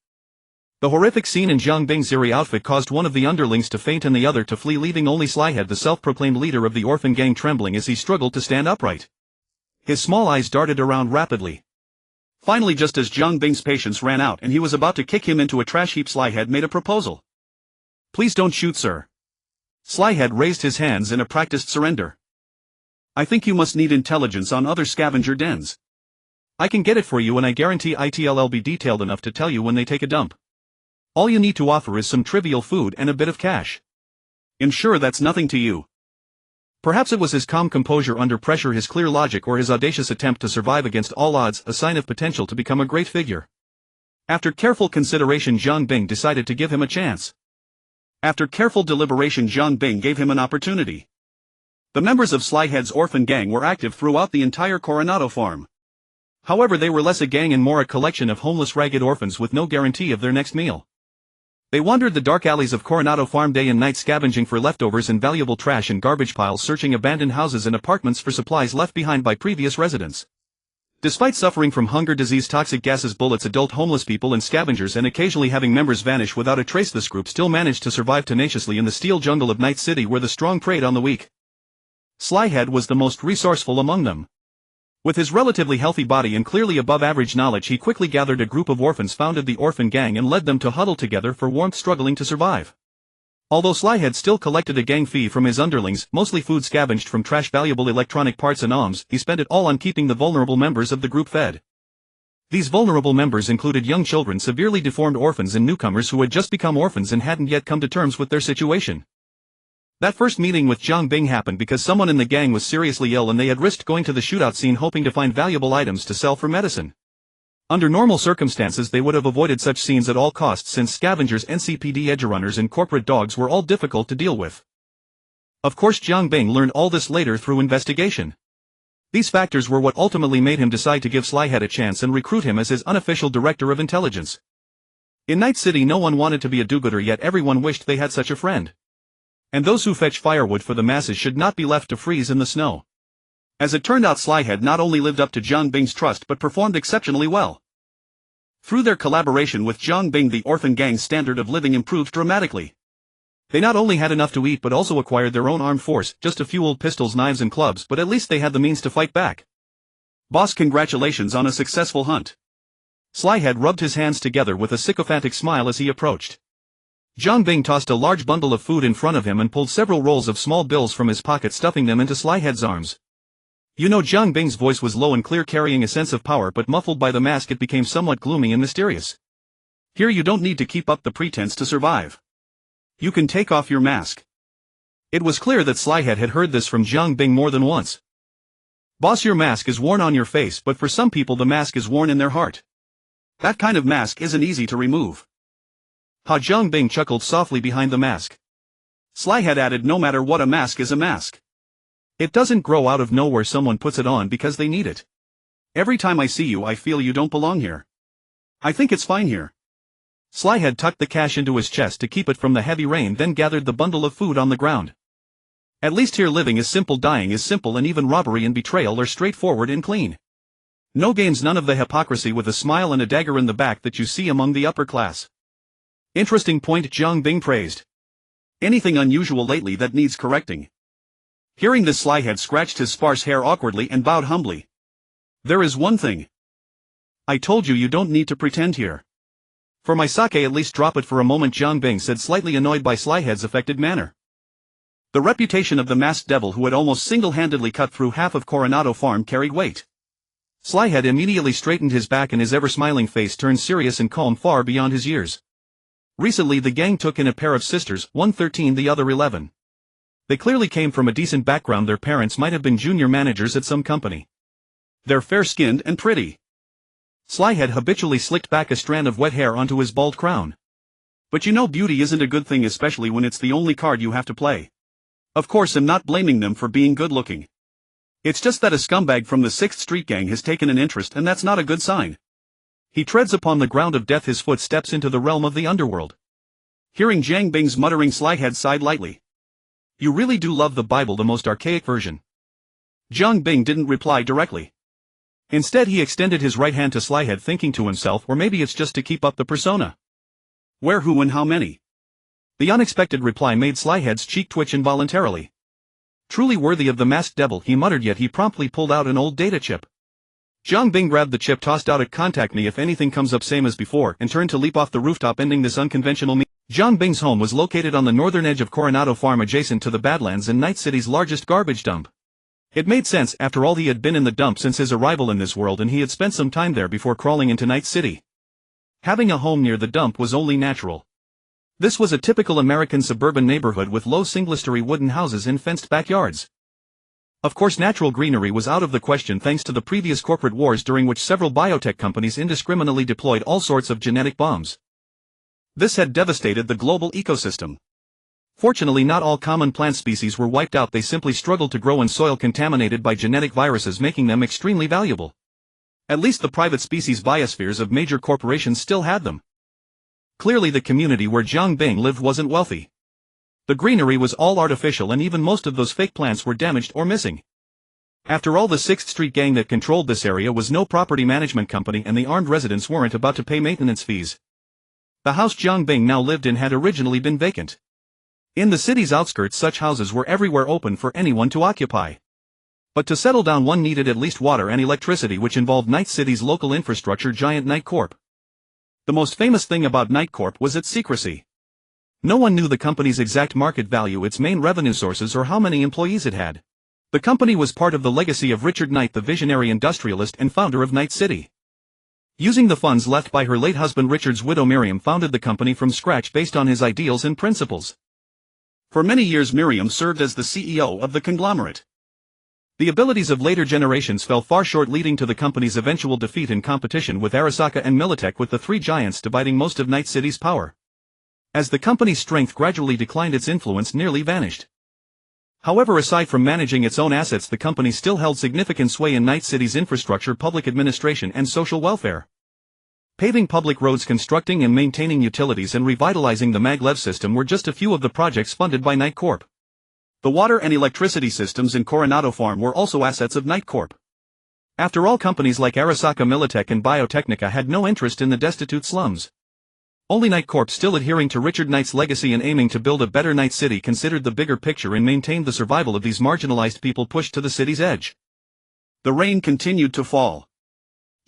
The horrific scene in Jiang Bing's eerie outfit caused one of the underlings to faint and the other to flee, leaving only Slyhead, the self-proclaimed leader of the orphan gang, trembling as he struggled to stand upright. His small eyes darted around rapidly. Finally, just as Jiang Bing's patience ran out and he was about to kick him into a trash heap, Slyhead made a proposal. "Please don't shoot, sir." Slyhead raised his hands in a practiced surrender. "I think you must need intelligence on other scavenger dens. I can get it for you, and I guarantee it'll be detailed enough to tell you when they take a dump. All you need to offer is some trivial food and a bit of cash. I'm sure that's nothing to you." Perhaps it was his calm composure under pressure, his clear logic, or his audacious attempt to survive against all odds, a sign of potential to become a great figure. After careful consideration, Jiang Bing decided to give him a chance. After careful deliberation, Jiang Bing gave him an opportunity. The members of Slyhead's orphan gang were active throughout the entire Coronado farm. However, they were less a gang and more a collection of homeless, ragged orphans with no guarantee of their next meal. They wandered the dark alleys of Coronado Farm day and night, scavenging for leftovers and valuable trash and garbage piles, searching abandoned houses and apartments for supplies left behind by previous residents. Despite suffering from hunger, disease, toxic gases, bullets, adult homeless people and scavengers, and occasionally having members vanish without a trace, this group still managed to survive tenaciously in the steel jungle of Night City, where the strong preyed on the weak. Slyhead was the most resourceful among them. With his relatively healthy body and clearly above average knowledge, he quickly gathered a group of orphans, founded the orphan gang, and led them to huddle together for warmth, struggling to survive. Although Slyhead still collected a gang fee from his underlings, mostly food scavenged from trash, valuable electronic parts and alms, he spent it all on keeping the vulnerable members of the group fed. These vulnerable members included young children, severely deformed orphans, and newcomers who had just become orphans and hadn't yet come to terms with their situation. That first meeting with Jiang Bing happened because someone in the gang was seriously ill and they had risked going to the shootout scene hoping to find valuable items to sell for medicine. Under normal circumstances, they would have avoided such scenes at all costs, since scavengers, NCPD edgerunners, and corporate dogs were all difficult to deal with. Of course, Jiang Bing learned all this later through investigation. These factors were what ultimately made him decide to give Slyhead a chance and recruit him as his unofficial director of intelligence. In Night City no one wanted to be a do-gooder, yet everyone wished they had such a friend. And those who fetch firewood for the masses should not be left to freeze in the snow. As it turned out, Slyhead not only lived up to Jiang Bing's trust but performed exceptionally well. Through their collaboration with Jiang Bing, the orphan gang's standard of living improved dramatically. They not only had enough to eat but also acquired their own armed force, just a few old pistols, knives and clubs, but at least they had the means to fight back. Boss, congratulations on a successful hunt. Slyhead rubbed his hands together with a sycophantic smile as he approached. Jiang Bing tossed a large bundle of food in front of him and pulled several rolls of small bills from his pocket, stuffing them into Slyhead's arms. You know, Jiang Bing's voice was low and clear, carrying a sense of power, but muffled by the mask it became somewhat gloomy and mysterious. Here you don't need to keep up the pretense to survive. You can take off your mask. It was clear that Slyhead had heard this from Jiang Bing more than once. Boss, your mask is worn on your face, but for some people the mask is worn in their heart. That kind of mask isn't easy to remove. Ha! Jiang Bing chuckled softly behind the mask. Slyhead added, no matter what, a mask is a mask. It doesn't grow out of nowhere, someone puts it on because they need it. Every time I see you I feel you don't belong here. I think it's fine here. Slyhead tucked the cash into his chest to keep it from the heavy rain, then gathered the bundle of food on the ground. At least here living is simple, dying is simple, and even robbery and betrayal are straightforward and clean. No games, none of the hypocrisy, with a smile and a dagger in the back that you see among the upper class. Interesting point, Jiang Bing praised. Anything unusual lately that needs correcting? Hearing this, Slyhead scratched his sparse hair awkwardly and bowed humbly. There is one thing. I told you don't need to pretend here. For my sake, at least drop it for a moment, Jiang Bing said, slightly annoyed by Slyhead's affected manner. The reputation of the masked devil who had almost single-handedly cut through half of Coronado Farm carried weight. Slyhead immediately straightened his back and his ever-smiling face turned serious and calm, far beyond his years. Recently the gang took in a pair of sisters, one 13, the other 11. They clearly came from a decent background. Their parents might have been junior managers at some company. They're fair-skinned and pretty. Slyhead habitually slicked back a strand of wet hair onto his bald crown. But you know, beauty isn't a good thing, especially when it's the only card you have to play. Of course, I'm not blaming them for being good-looking. It's just that a scumbag from the 6th Street gang has taken an interest, and that's not a good sign. He treads upon the ground of death, his foot steps into the realm of the underworld. Hearing Jiang Bing's muttering, Slyhead sighed lightly. You really do love the Bible, the most archaic version. Jiang Bing didn't reply directly. Instead he extended his right hand to Slyhead, thinking to himself, or maybe it's just to keep up the persona. Where, who, and how many? The unexpected reply made Slyhead's cheek twitch involuntarily. Truly worthy of the masked devil, he muttered, yet he promptly pulled out an old data chip. Jiang Bing grabbed the chip, tossed out a "contact me if anything comes up," same as before, and turned to leap off the rooftop, ending this unconventional meeting. Jiang Bing's home was located on the northern edge of Coronado Farm, adjacent to the Badlands and Night City's largest garbage dump. It made sense, after all, he had been in the dump since his arrival in this world and he had spent some time there before crawling into Night City. Having a home near the dump was only natural. This was a typical American suburban neighborhood with low single-story wooden houses in fenced backyards. Of course, natural greenery was out of the question thanks to the previous corporate wars, during which several biotech companies indiscriminately deployed all sorts of genetic bombs. This had devastated the global ecosystem. Fortunately, not all common plant species were wiped out, they simply struggled to grow in soil contaminated by genetic viruses, making them extremely valuable. At least the private species biospheres of major corporations still had them. Clearly the community where Jiang Bing lived wasn't wealthy. The greenery was all artificial, and even most of those fake plants were damaged or missing. After all, the 6th Street gang that controlled this area was no property management company, and the armed residents weren't about to pay maintenance fees. The house Jiang Bing now lived in had originally been vacant. In the city's outskirts, such houses were everywhere, open for anyone to occupy. But to settle down, one needed at least water and electricity, which involved Night City's local infrastructure giant, Night Corp. The most famous thing about Night Corp was its secrecy. No one knew the company's exact market value, its main revenue sources, or how many employees it had. The company was part of the legacy of Richard Knight, the visionary industrialist and founder of Night City. Using the funds left by her late husband, Richard's widow Miriam founded the company from scratch based on his ideals and principles. For many years Miriam served as the CEO of the conglomerate. The abilities of later generations fell far short, leading to the company's eventual defeat in competition with Arasaka and Militech, with the three giants dividing most of Night City's power. As the company's strength gradually declined, its influence nearly vanished. However, aside from managing its own assets, the company still held significant sway in Night City's infrastructure, public administration, and social welfare. Paving public roads, constructing and maintaining utilities, and revitalizing the maglev system were just a few of the projects funded by Knight Corp. The water and electricity systems in Coronado Farm were also assets of Knight Corp. After all, companies like Arasaka Militech and Biotechnica had no interest in the destitute slums. Only Knight Corp, still adhering to Richard Knight's legacy and aiming to build a better Night City, considered the bigger picture and maintained the survival of these marginalized people pushed to the city's edge. The rain continued to fall.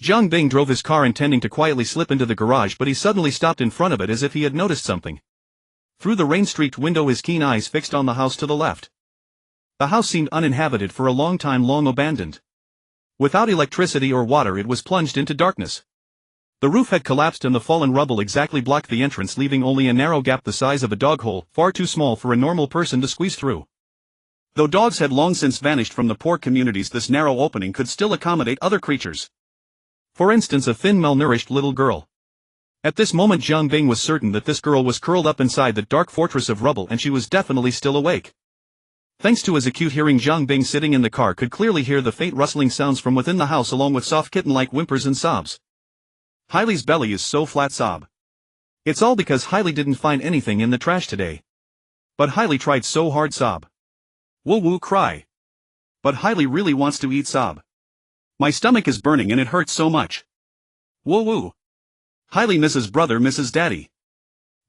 Jiang Bing drove his car intending to quietly slip into the garage, but he suddenly stopped in front of it as if he had noticed something. Through the rain-streaked window, his keen eyes fixed on the house to the left. The house seemed uninhabited for a long time, long abandoned. Without electricity or water, it was plunged into darkness. The roof had collapsed and the fallen rubble exactly blocked the entrance, leaving only a narrow gap the size of a dog hole, far too small for a normal person to squeeze through. Though dogs had long since vanished from the poor communities, this narrow opening could still accommodate other creatures. For instance, a thin, malnourished little girl. At this moment, Jiang Bing was certain that this girl was curled up inside the dark fortress of rubble, and she was definitely still awake. Thanks to his acute hearing, Jiang Bing, sitting in the car, could clearly hear the faint rustling sounds from within the house, along with soft kitten-like whimpers and sobs. Hailey's belly is so flat, sob. It's all because Hailey didn't find anything in the trash today. But Hailey tried so hard, sob. Woo-woo, cry. But Hailey really wants to eat, sob. My stomach is burning and it hurts so much. Woo-woo. Hailey misses brother, misses daddy.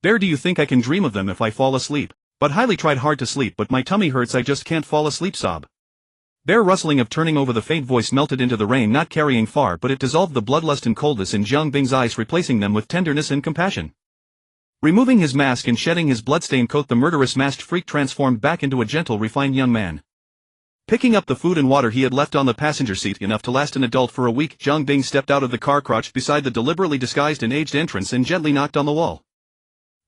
Bear, do you think I can dream of them if I fall asleep? But Hailey tried hard to sleep, but my tummy hurts, I just can't fall asleep, sob. Bear, rustling of turning over, the faint voice melted into the rain, not carrying far, but it dissolved the bloodlust and coldness in Jiang Bing's eyes, replacing them with tenderness and compassion. Removing his mask and shedding his bloodstained coat, the murderous masked freak transformed back into a gentle, refined young man. Picking up the food and water he had left on the passenger seat, enough to last an adult for a week, Jiang Bing stepped out of the car, crouched beside the deliberately disguised and aged entrance, and gently knocked on the wall.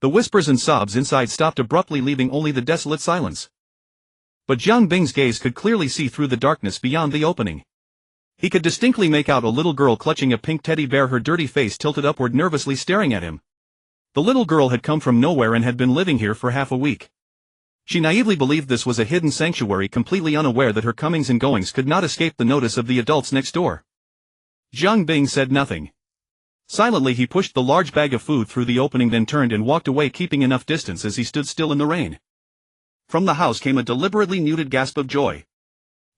The whispers and sobs inside stopped abruptly, leaving only the desolate silence. But Jiang Bing's gaze could clearly see through the darkness beyond the opening. He could distinctly make out a little girl clutching a pink teddy bear, her dirty face tilted upward, nervously staring at him. The little girl had come from nowhere and had been living here for half a week. She naively believed this was a hidden sanctuary, completely unaware that her comings and goings could not escape the notice of the adults next door. Jiang Bing said nothing. Silently he pushed the large bag of food through the opening, then turned and walked away, keeping enough distance as he stood still in the rain. From the house came a deliberately muted gasp of joy.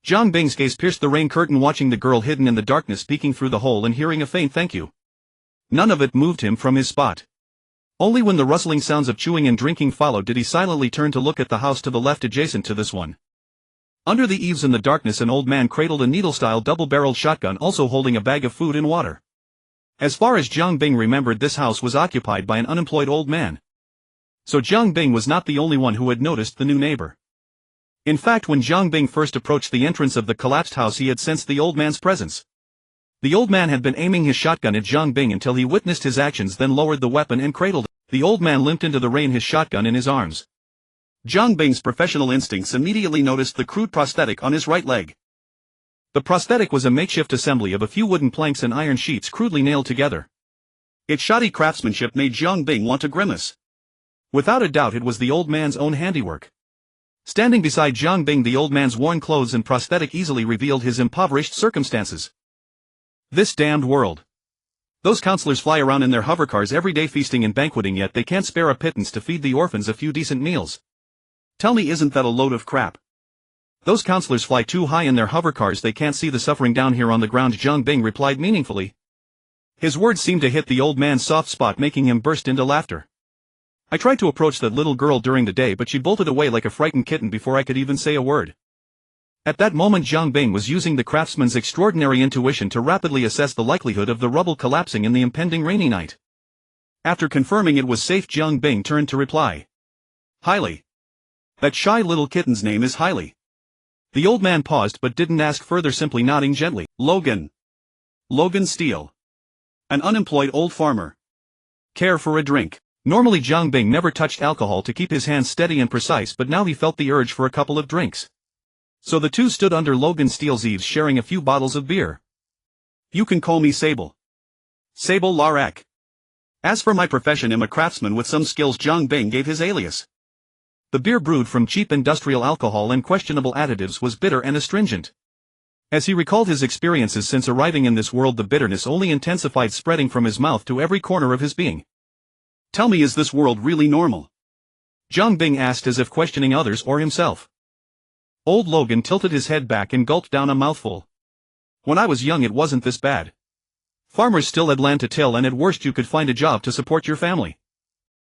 Jiang Bing's gaze pierced the rain curtain, watching the girl hidden in the darkness peeking through the hole and hearing a faint thank you. None of it moved him from his spot. Only when the rustling sounds of chewing and drinking followed did he silently turn to look at the house to the left adjacent to this one. Under the eaves in the darkness, an old man cradled a needle-style double-barreled shotgun, also holding a bag of food and water. As far as Jiang Bing remembered, this house was occupied by an unemployed old man. So Jiang Bing was not the only one who had noticed the new neighbor. In fact, when Jiang Bing first approached the entrance of the collapsed house, he had sensed the old man's presence. The old man had been aiming his shotgun at Jiang Bing until he witnessed his actions, then lowered the weapon and cradled it. The old man limped into the rain, his shotgun in his arms. Jiang Bing's professional instincts immediately noticed the crude prosthetic on his right leg. The prosthetic was a makeshift assembly of a few wooden planks and iron sheets crudely nailed together. Its shoddy craftsmanship made Jiang Bing want to grimace. Without a doubt, it was the old man's own handiwork. Standing beside Jiang Bing, the old man's worn clothes and prosthetic easily revealed his impoverished circumstances. This damned world. Those counselors fly around in their hovercars every day feasting and banqueting, yet they can't spare a pittance to feed the orphans a few decent meals. Tell me, isn't that a load of crap? Those counselors fly too high in their hovercars, they can't see the suffering down here on the ground, Jiang Bing replied meaningfully. His words seemed to hit the old man's soft spot, making him burst into laughter. I tried to approach that little girl during the day, but she bolted away like a frightened kitten before I could even say a word. At that moment, Jiang Bing was using the craftsman's extraordinary intuition to rapidly assess the likelihood of the rubble collapsing in the impending rainy night. After confirming it was safe, Jiang Bing turned to reply. Hailey. That shy little kitten's name is Hailey. The old man paused but didn't ask further, simply nodding gently. Logan. Logan Steele. An unemployed old farmer. Care for a drink. Normally Jiang Bing never touched alcohol to keep his hands steady and precise, but now he felt the urge for a couple of drinks. So the two stood under Logan Steele's eaves, sharing a few bottles of beer. You can call me Sable. Sable Larek. As for my profession, I'm a craftsman with some skills, Jiang Bing gave his alias. The beer, brewed from cheap industrial alcohol and questionable additives, was bitter and astringent. As he recalled his experiences since arriving in this world, the bitterness only intensified, spreading from his mouth to every corner of his being. Tell me, is this world really normal? Zhang Bing asked, as if questioning others or himself. Old Logan tilted his head back and gulped down a mouthful. When I was young it wasn't this bad. Farmers still had land to till, and at worst you could find a job to support your family.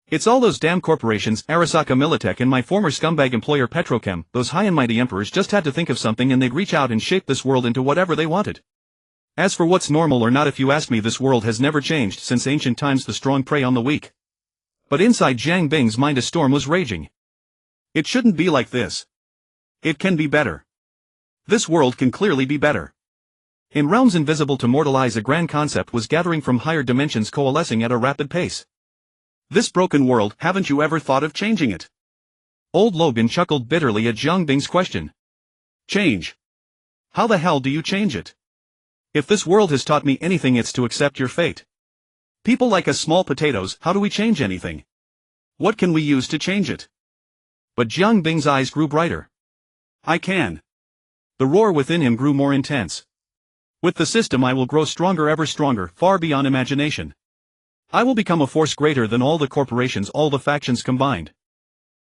It's all those damn corporations, Arasaka Militech and my former scumbag employer Petrochem. Those high and mighty emperors just had to think of something and they'd reach out and shape this world into whatever they wanted. As for what's normal or not, if you ask me, this world has never changed since ancient times. The strong prey on the weak. But inside Zhang Bing's mind a storm was raging. It shouldn't be like this. It can be better. This world can clearly be better. In realms invisible to mortal eyes, a grand concept was gathering from higher dimensions, coalescing at a rapid pace. This broken world, haven't you ever thought of changing it? Old Logan chuckled bitterly at Zhang Bing's question. Change? How the hell do you change it? If this world has taught me anything, it's to accept your fate. People like us, small potatoes, how do we change anything? What can we use to change it? But Zhang Bing's eyes grew brighter. I can. The roar within him grew more intense. With the system I will grow stronger, ever stronger, far beyond imagination. I will become a force greater than all the corporations, all the factions combined.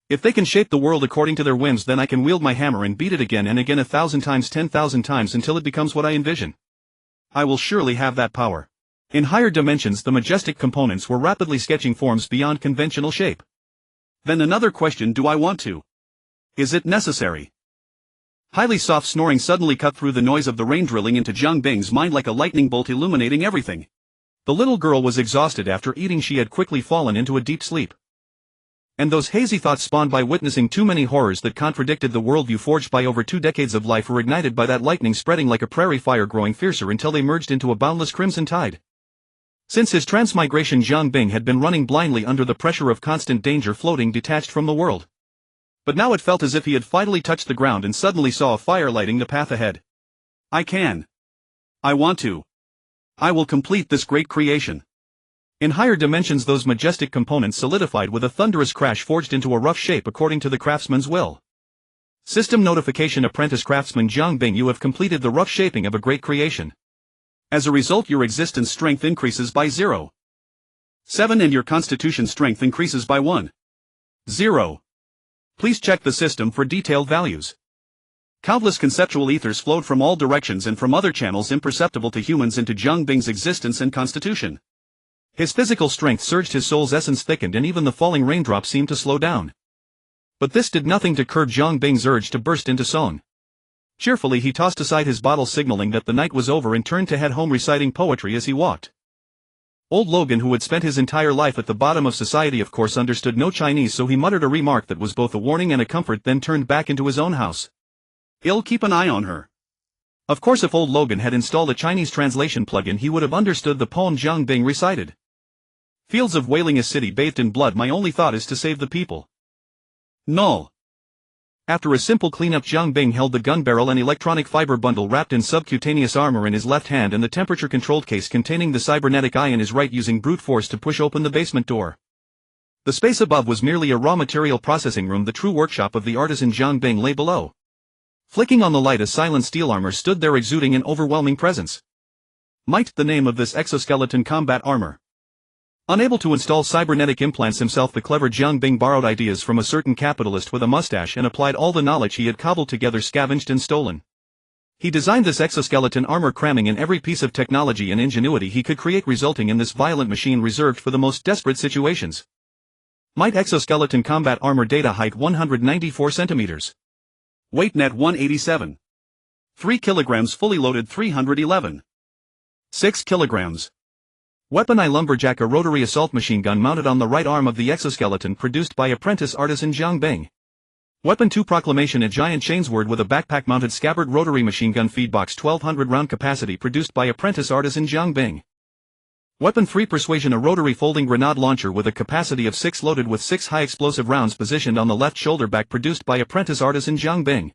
If they can shape the world according to their whims, then I can wield my hammer and beat it again and again, 1,000 times, 10,000 times, until it becomes what I envision. I will surely have that power. In higher dimensions the majestic components were rapidly sketching forms beyond conventional shape. Then another question, do I want to? Is it necessary? Highly soft snoring suddenly cut through the noise of the rain drilling into Zhang Bing's mind like a lightning bolt, illuminating everything. The little girl was exhausted after eating. She had quickly fallen into a deep sleep. And those hazy thoughts, spawned by witnessing too many horrors that contradicted the worldview forged by over 2 decades of life, were ignited by that lightning, spreading like a prairie fire, growing fiercer until they merged into a boundless crimson tide. Since his transmigration, Zhang Bing had been running blindly under the pressure of constant danger, floating detached from the world. But now it felt as if he had finally touched the ground and suddenly saw a fire lighting the path ahead. I can. I want to. I will complete this great creation. In higher dimensions those majestic components solidified with a thunderous crash, forged into a rough shape according to the craftsman's will. System notification: Apprentice Craftsman Zhang Bing, you have completed the rough shaping of a great creation. As a result your existence strength increases by 0.7 and your constitution strength increases by 1.0. Please check the system for detailed values. Countless conceptual ethers flowed from all directions and from other channels imperceptible to humans into Zhang Bing's existence and constitution. His physical strength surged, his soul's essence thickened, and even the falling raindrops seemed to slow down. But this did nothing to curb Zhang Bing's urge to burst into song. Cheerfully he tossed aside his bottle, signaling that the night was over, and turned to head home, reciting poetry as he walked. Old Logan, who had spent his entire life at the bottom of society, of course understood no Chinese, so he muttered a remark that was both a warning and a comfort, then turned back into his own house. I'll keep an eye on her. Of course, if Old Logan had installed a Chinese translation plugin, he would have understood the poem Zhang Bing recited. Fields of wailing, a city bathed in blood, my only thought is to save the people. Null. After a simple cleanup, Zhang Bing held the gun barrel and electronic fiber bundle wrapped in subcutaneous armor in his left hand and the temperature-controlled case containing the cybernetic eye in his right, using brute force to push open the basement door. The space above was merely a raw material processing room. The true workshop of the artisan Zhang Bing lay below. Flicking on the light, a silent steel armor stood there, exuding an overwhelming presence. Might, the name of this exoskeleton combat armor. Unable to install cybernetic implants himself, the clever Zhang Bing borrowed ideas from a certain capitalist with a mustache and applied all the knowledge he had cobbled together, scavenged and stolen. He designed this exoskeleton armor, cramming in every piece of technology and ingenuity he could create, resulting in this violent machine reserved for the most desperate situations. Might exoskeleton combat armor, data height 194 centimeters. Weight net 187. 3 kilograms, fully loaded 311. 6 kilograms. Weapon: I lumberjack, a rotary assault machine gun mounted on the right arm of the exoskeleton, produced by apprentice artisan Zhang Bing. Weapon 2: Proclamation, a giant chainsword with a backpack mounted scabbard, rotary machine gun, feedbox, 1200 round capacity, produced by apprentice artisan Zhang Bing. Weapon 3: Persuasion, a rotary folding grenade launcher with a capacity of 6, loaded with 6 high explosive rounds, positioned on the left shoulder back, produced by apprentice artisan Zhang Bing.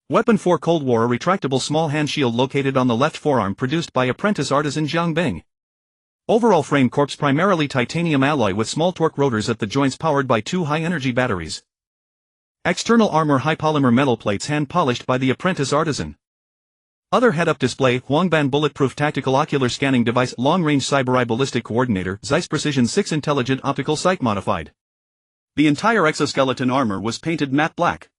Weapon 4: Cold War, a retractable small hand shield located on the left forearm, produced by apprentice artisan Zhang Bing. Overall frame: corpse, primarily titanium alloy with small torque rotors at the joints, powered by 2 high-energy batteries. External armor: high polymer metal plates, hand polished by the apprentice artisan. Other head-up display, Huangban bulletproof tactical ocular scanning device, long-range cyber-eye ballistic coordinator, Zeiss Precision 6 intelligent optical sight modified. The entire exoskeleton armor was painted matte black.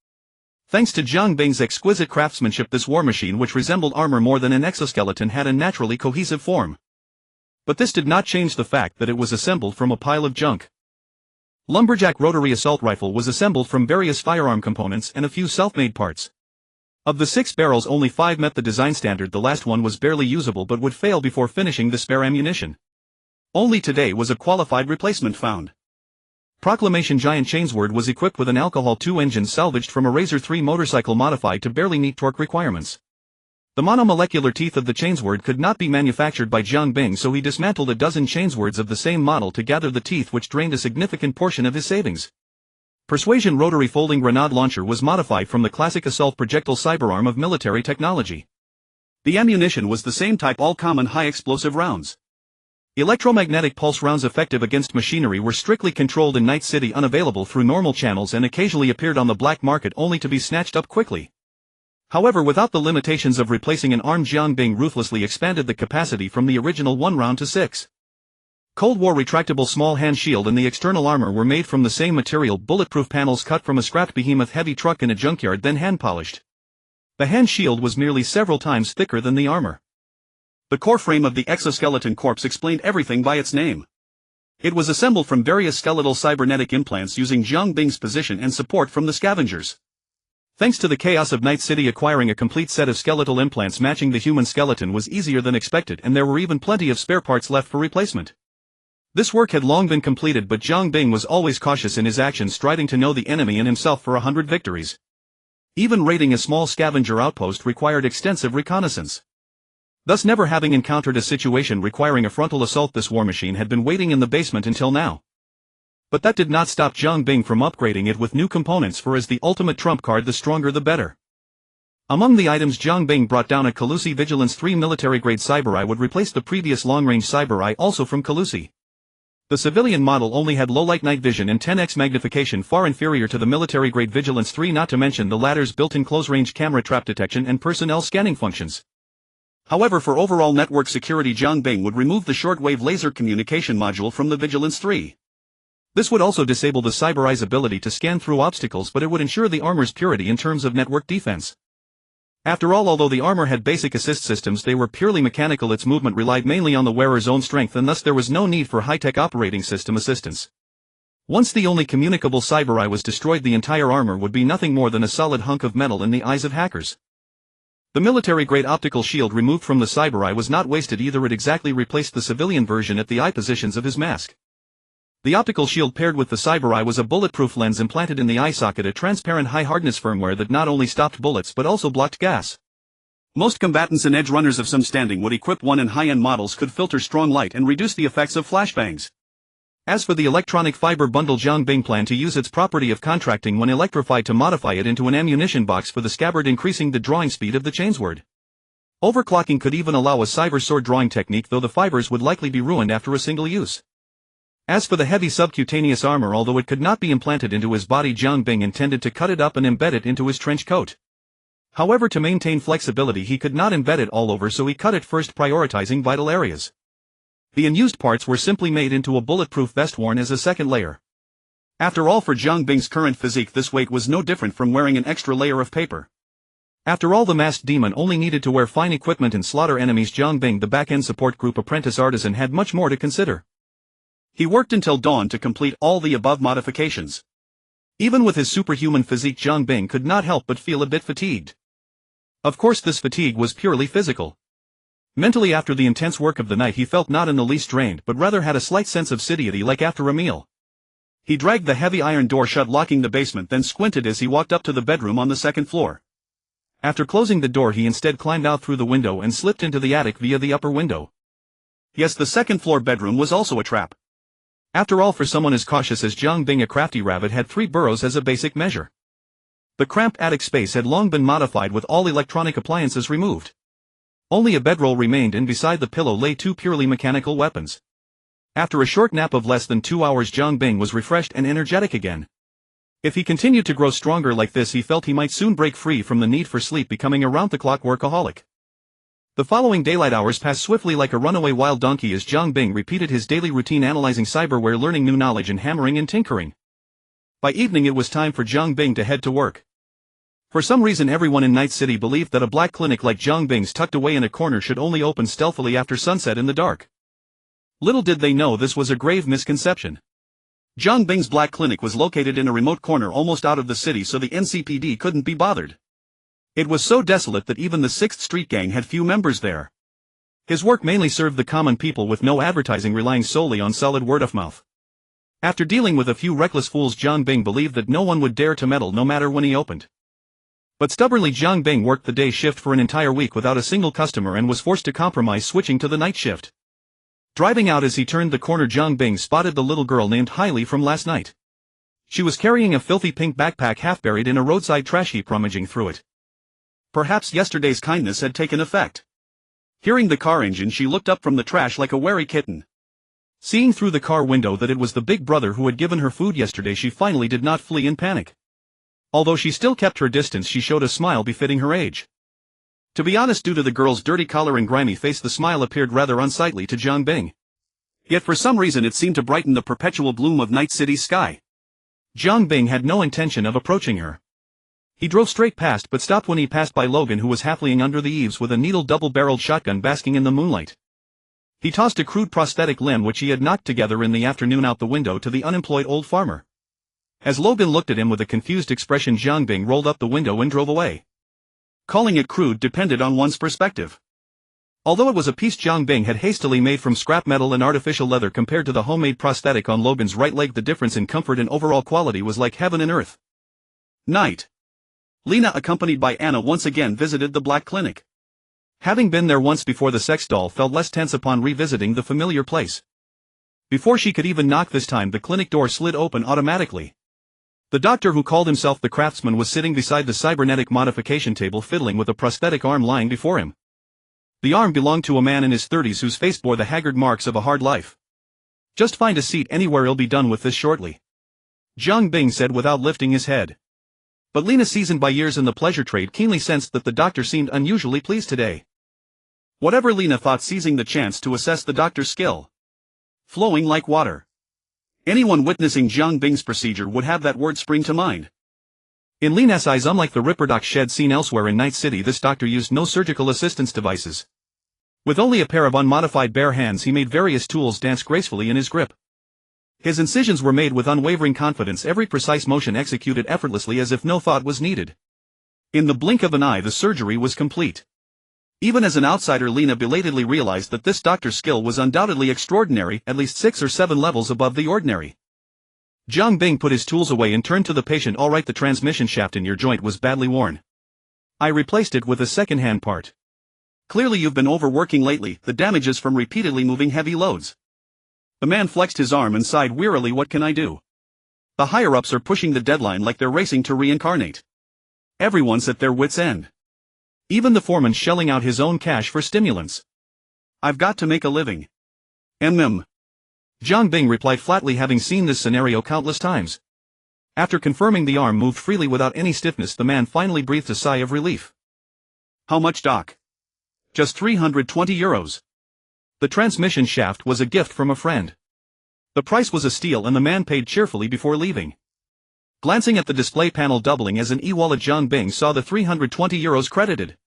Thanks to Jiang Bing's exquisite craftsmanship, this war machine, which resembled armor more than an exoskeleton, had a naturally cohesive form. But this did not change the fact that it was assembled from a pile of junk. Lumberjack rotary assault rifle was assembled from various firearm components and a few self-made parts. Of the 6 barrels, only 5 met the design standard. The last one was barely usable but would fail before finishing the spare ammunition. Only today was a qualified replacement found. Proclamation Giant Chainsword was equipped with an Alcohol 2 engine salvaged from a Razor 3 motorcycle modified to barely meet torque requirements. The monomolecular teeth of the Chainsword could not be manufactured by Jiang Bing, so he dismantled a dozen Chainswords of the same model to gather the teeth, which drained a significant portion of his savings. Persuasion rotary folding grenade launcher was modified from the classic assault projectile cyberarm of military technology. The ammunition was the same type, all common high-explosive rounds. Electromagnetic pulse rounds effective against machinery were strictly controlled in Night City, unavailable through normal channels, and occasionally appeared on the black market only to be snatched up quickly. However, without the limitations of replacing an arm, Jiang Bing ruthlessly expanded the capacity from the original 1 round to 6. Cold War retractable small hand shield and the external armor were made from the same material, bulletproof panels cut from a scrapped behemoth heavy truck in a junkyard, then hand-polished. The hand shield was merely several times thicker than the armor. The core frame of the exoskeleton corpse explained everything by its name. It was assembled from various skeletal cybernetic implants using Jiang Bing's position and support from the scavengers. Thanks to the chaos of Night City, acquiring a complete set of skeletal implants matching the human skeleton was easier than expected, and there were even plenty of spare parts left for replacement. This work had long been completed, but Jiang Bing was always cautious in his actions, striding to know the enemy and himself for 100 victories. Even raiding a small scavenger outpost required extensive reconnaissance. Thus, never having encountered a situation requiring a frontal assault, this war machine had been waiting in the basement until now. But that did not stop Jiang Bing from upgrading it with new components, for as the ultimate trump card, the stronger the better. Among the items, Jiang Bing brought down a Calusi Vigilance 3 military-grade cyber-eye, would replace the previous long-range cyber-eye, also from Calusi. The civilian model only had low-light night vision and 10x magnification, far inferior to the military-grade Vigilance 3, not to mention the latter's built-in close-range camera trap detection and personnel scanning functions. However, for overall network security, Jiang Bing would remove the shortwave laser communication module from the Vigilance 3. This would also disable the cyber-eye's ability to scan through obstacles, but it would ensure the armor's purity in terms of network defense. After all, although the armor had basic assist systems, they were purely mechanical. Its movement relied mainly on the wearer's own strength, and thus there was no need for high-tech operating system assistance. Once the only communicable cyber-eye was destroyed, the entire armor would be nothing more than a solid hunk of metal in the eyes of hackers. The military-grade optical shield removed from the cyber-eye was not wasted either. It exactly replaced the civilian version at the eye positions of his mask. The optical shield paired with the cyber-eye was a bulletproof lens implanted in the eye socket, a transparent high-hardness firmware that not only stopped bullets but also blocked gas. Most combatants and edge runners of some standing would equip one, and high-end models could filter strong light and reduce the effects of flashbangs. As for the electronic fiber bundle, Jiang Bing planned to use its property of contracting when electrified to modify it into an ammunition box for the scabbard, increasing the drawing speed of the Chainsword. Overclocking could even allow a cyber sword drawing technique, though the fibers would likely be ruined after a single use. As for the heavy subcutaneous armor, although it could not be implanted into his body, Jiang Bing intended to cut it up and embed it into his trench coat. However, to maintain flexibility, he could not embed it all over, so he cut it first, prioritizing vital areas. The unused parts were simply made into a bulletproof vest worn as a second layer. After all, for Jiang Bing's current physique, this weight was no different from wearing an extra layer of paper. After all, the masked demon only needed to wear fine equipment and slaughter enemies. Jiang Bing, the back-end support group apprentice artisan, had much more to consider. He worked until dawn to complete all the above modifications. Even with his superhuman physique, Jiang Bing could not help but feel a bit fatigued. Of course, this fatigue was purely physical. Mentally, after the intense work of the night, he felt not in the least drained, but rather had a slight sense of satiety, like after a meal. He dragged the heavy iron door shut, locking the basement, then squinted as he walked up to the bedroom on the second floor. After closing the door, he instead climbed out through the window and slipped into the attic via the upper window. Yes, the second-floor bedroom was also a trap. After all, for someone as cautious as Jiang Bing, a crafty rabbit had 3 burrows as a basic measure. The cramped attic space had long been modified with all electronic appliances removed. Only a bedroll remained, and beside the pillow lay 2 purely mechanical weapons. After a short nap of less than 2 hours, Jiang Bing was refreshed and energetic again. If he continued to grow stronger like this, he felt he might soon break free from the need for sleep, becoming a round-the-clock workaholic. The following daylight hours passed swiftly like a runaway wild donkey as Jiang Bing repeated his daily routine analyzing cyberware, learning new knowledge and hammering and tinkering. By evening it was time for Jiang Bing to head to work. For some reason everyone in Night City believed that a black clinic like Jiang Bing's tucked away in a corner should only open stealthily after sunset in the dark. Little did they know this was a grave misconception. Jiang Bing's black clinic was located in a remote corner almost out of the city, so the NCPD couldn't be bothered. It was so desolate that even the 6th Street Gang had few members there. His work mainly served the common people with no advertising, relying solely on solid word of mouth. After dealing with a few reckless fools, Jiang Bing believed that no one would dare to meddle no matter when he opened. But stubbornly Jiang Bing worked the day shift for an entire week without a single customer and was forced to compromise, switching to the night shift. Driving out as he turned the corner, Jiang Bing spotted the little girl named Hailey from last night. She was carrying a filthy pink backpack half buried in a roadside trash heap, rummaging through it. Perhaps yesterday's kindness had taken effect. Hearing the car engine, she looked up from the trash like a wary kitten. Seeing through the car window that it was the big brother who had given her food yesterday, she finally did not flee in panic. Although she still kept her distance, she showed a smile befitting her age. To be honest, due to the girl's dirty collar and grimy face, the smile appeared rather unsightly to Jiang Bing. Yet for some reason it seemed to brighten the perpetual gloom of Night City's sky. Jiang Bing had no intention of approaching her. He drove straight past but stopped when he passed by Logan, who was half laying under the eaves with a needle double-barreled shotgun basking in the moonlight. He tossed a crude prosthetic limb which he had knocked together in the afternoon out the window to the unemployed old farmer. As Logan looked at him with a confused expression, Jiang Bing rolled up the window and drove away. Calling it crude depended on one's perspective. Although it was a piece Jiang Bing had hastily made from scrap metal and artificial leather compared to the homemade prosthetic on Logan's right leg, the difference in comfort and overall quality was like heaven and earth. Night. Lena, accompanied by Anna, once again visited the Black Clinic. Having been there once before, the sex doll felt less tense upon revisiting the familiar place. Before she could even knock this time, the clinic door slid open automatically. The doctor, who called himself the Craftsman, was sitting beside the cybernetic modification table, fiddling with a prosthetic arm lying before him. The arm belonged to a man in his 30s whose face bore the haggard marks of a hard life. "Just find a seat anywhere, I'll be done with this shortly," Jiang Bing said without lifting his head. But Lena, seasoned by years in the pleasure trade, keenly sensed that the doctor seemed unusually pleased today. Whatever Lena thought, seizing the chance to assess the doctor's skill. Flowing like water. Anyone witnessing Jiang Bing's procedure would have that word spring to mind. In Lena's eyes, unlike the Ripperdoc shed seen elsewhere in Night City, this doctor used no surgical assistance devices. With only a pair of unmodified bare hands, he made various tools dance gracefully in his grip. His incisions were made with unwavering confidence, every precise motion executed effortlessly as if no thought was needed. In the blink of an eye, the surgery was complete. Even as an outsider, Lena belatedly realized that this doctor's skill was undoubtedly extraordinary, at least 6 or 7 levels above the ordinary. Jiang Bing put his tools away and turned to the patient. "All right, the transmission shaft in your joint was badly worn. I replaced it with a second-hand part. Clearly you've been overworking lately, the damage is from repeatedly moving heavy loads." The man flexed his arm and sighed wearily. "What can I do? The higher-ups are pushing the deadline like they're racing to reincarnate. Everyone's at their wits' end. Even the foreman shelling out his own cash for stimulants. I've got to make a living." Jiang Bing replied flatly, having seen this scenario countless times. After confirming the arm moved freely without any stiffness, the man finally breathed a sigh of relief. "How much, doc?" "Just €320. The transmission shaft was a gift from a friend." The price was a steal, and the man paid cheerfully before leaving. Glancing at the display panel doubling as an e-wallet, Jiang Bing saw the €320 credited.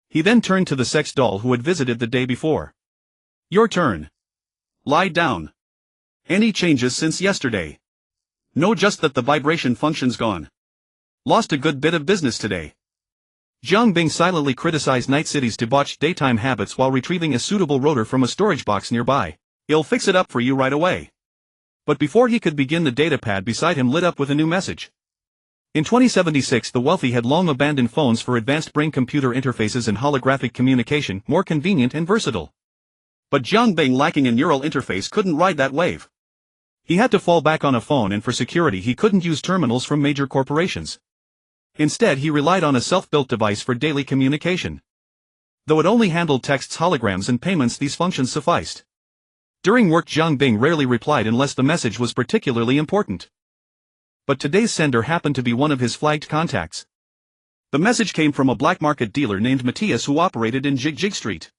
He then turned to the sex doll who had visited the day before. "Your turn. Lie down. Any changes since yesterday?" "No, just that the vibration function's gone. Lost a good bit of business today." Jiang Bing silently criticized Night City's debauched daytime habits while retrieving a suitable rotor from a storage box nearby. "I'll fix it up for you right away." But before he could begin, the datapad beside him lit up with a new message. In 2076, the wealthy had long abandoned phones for advanced brain-computer interfaces and holographic communication, more convenient and versatile. But Jiang Bing, lacking a neural interface, couldn't ride that wave. He had to fall back on a phone, and for security he couldn't use terminals from major corporations. Instead, he relied on a self-built device for daily communication. Though it only handled texts, holograms, and payments, these functions sufficed. During work, Jiang Bing rarely replied unless the message was particularly important. But today's sender happened to be one of his flagged contacts. The message came from a black market dealer named Matthias who operated in Jig Street.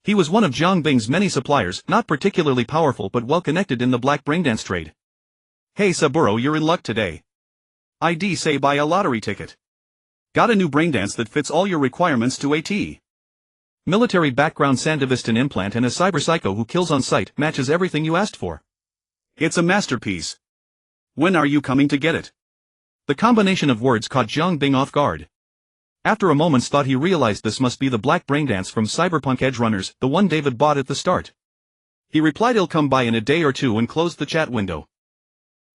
He was one of Jiang Bing's many suppliers, not particularly powerful but well connected in the black braindance trade. "Hey Saburo, you're in luck today. I'd say buy a lottery ticket. Got a new braindance that fits all your requirements to a T. Military background Sandevistan implant and a cyber psycho who kills on sight, matches everything you asked for. It's a masterpiece. When are you coming to get it?" The combination of words caught Jiang Bing off guard. After a moment's thought he realized this must be the black braindance from Cyberpunk Edgerunners, the one David bought at the start. He replied he'll come by in a day or two and closed the chat window.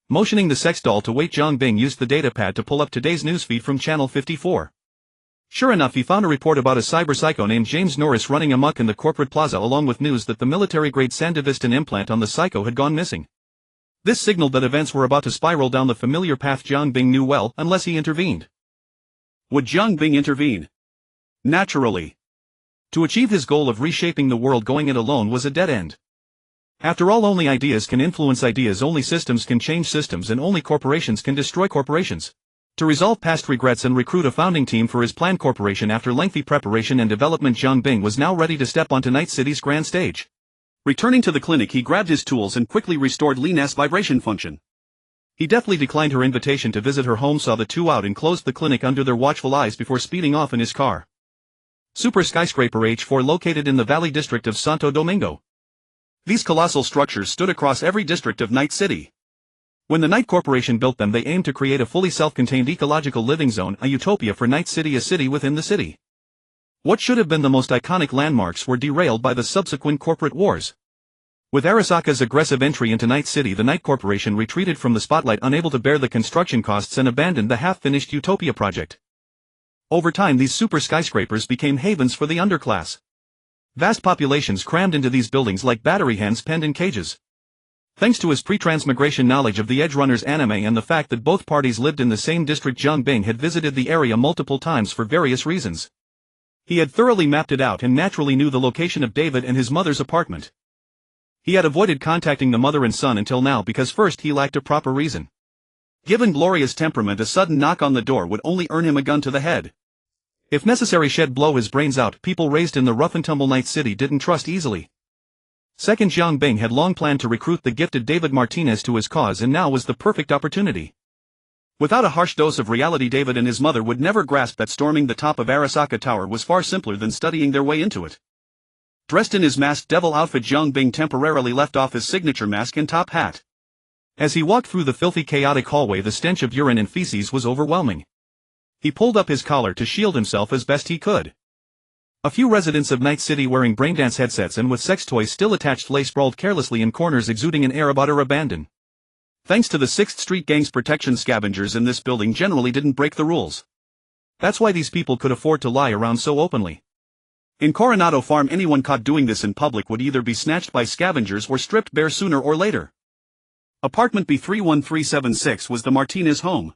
Motioning the sex doll to wait, Jiang Bing used the datapad to pull up today's newsfeed from Channel 54. Sure enough, he found a report about a cyber psycho named James Norris running amok in the corporate plaza along with news that the military-grade Sandevistan implant on the psycho had gone missing. This signaled that events were about to spiral down the familiar path Jiang Bing knew well, unless he intervened. Would Jiang Bing intervene? Naturally. To achieve his goal of reshaping the world, going it alone was a dead end. After all, only ideas can influence ideas, only systems can change systems, and only corporations can destroy corporations. To resolve past regrets and recruit a founding team for his planned corporation after lengthy preparation and development, Jiang Bing was now ready to step onto Night City's grand stage. Returning to the clinic, he grabbed his tools and quickly restored Lena's vibration function. He deftly declined her invitation to visit her home, saw the two out and closed the clinic under their watchful eyes before speeding off in his car. Super skyscraper H4 located in the Valley district of Santo Domingo. These colossal structures stood across every district of Night City. When the Night Corporation built them, they aimed to create a fully self-contained ecological living zone, a utopia for Night City, a city within the city. What should have been the most iconic landmarks were derailed by the subsequent corporate wars. With Arasaka's aggressive entry into Night City, the Night Corporation retreated from the spotlight, unable to bear the construction costs, and abandoned the half-finished Utopia project. Over time, these super skyscrapers became havens for the underclass. Vast populations crammed into these buildings like battery hens penned in cages. Thanks to his pre-transmigration knowledge of the Edgerunners anime and the fact that both parties lived in the same district, Jiang Bing had visited the area multiple times for various reasons. He had thoroughly mapped it out and naturally knew the location of David and his mother's apartment. He had avoided contacting the mother and son until now because first, he lacked a proper reason. Given Gloria's temperament, a sudden knock on the door would only earn him a gun to the head. If necessary, she'd blow his brains out. People raised in the rough-and-tumble Night City didn't trust easily. Second, Jiang Bing had long planned to recruit the gifted David Martinez to his cause, and now was the perfect opportunity. Without a harsh dose of reality, David and his mother would never grasp that storming the top of Arasaka Tower was far simpler than studying their way into it. Dressed in his masked devil outfit, Jiang Bing temporarily left off his signature mask and top hat. As he walked through the filthy, chaotic hallway, the stench of urine and feces was overwhelming. He pulled up his collar to shield himself as best he could. A few residents of Night City wearing braindance headsets and with sex toys still attached lay sprawled carelessly in corners, exuding an air of utter abandon. Thanks to the 6th Street Gang's protection, scavengers in this building generally didn't break the rules. That's why these people could afford to lie around so openly. In Coronado Farm, anyone caught doing this in public would either be snatched by scavengers or stripped bare sooner or later. Apartment B31376 was the Martinez home.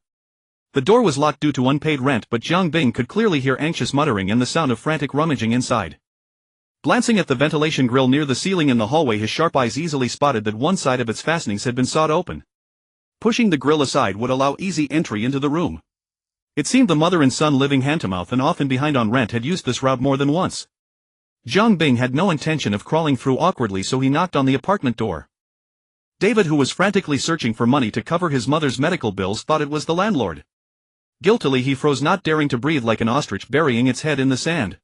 The door was locked due to unpaid rent, but Jiang Bing could clearly hear anxious muttering and the sound of frantic rummaging inside. Glancing at the ventilation grill near the ceiling in the hallway, his sharp eyes easily spotted that one side of its fastenings had been sawed open. Pushing the grill aside would allow easy entry into the room. It seemed the mother and son, living hand-to-mouth and often behind on rent, had used this route more than once. Jiang Bing had no intention of crawling through awkwardly, so he knocked on the apartment door. David, who was frantically searching for money to cover his mother's medical bills, thought it was the landlord. Guiltily he froze, not daring to breathe, like an ostrich burying its head in the sand.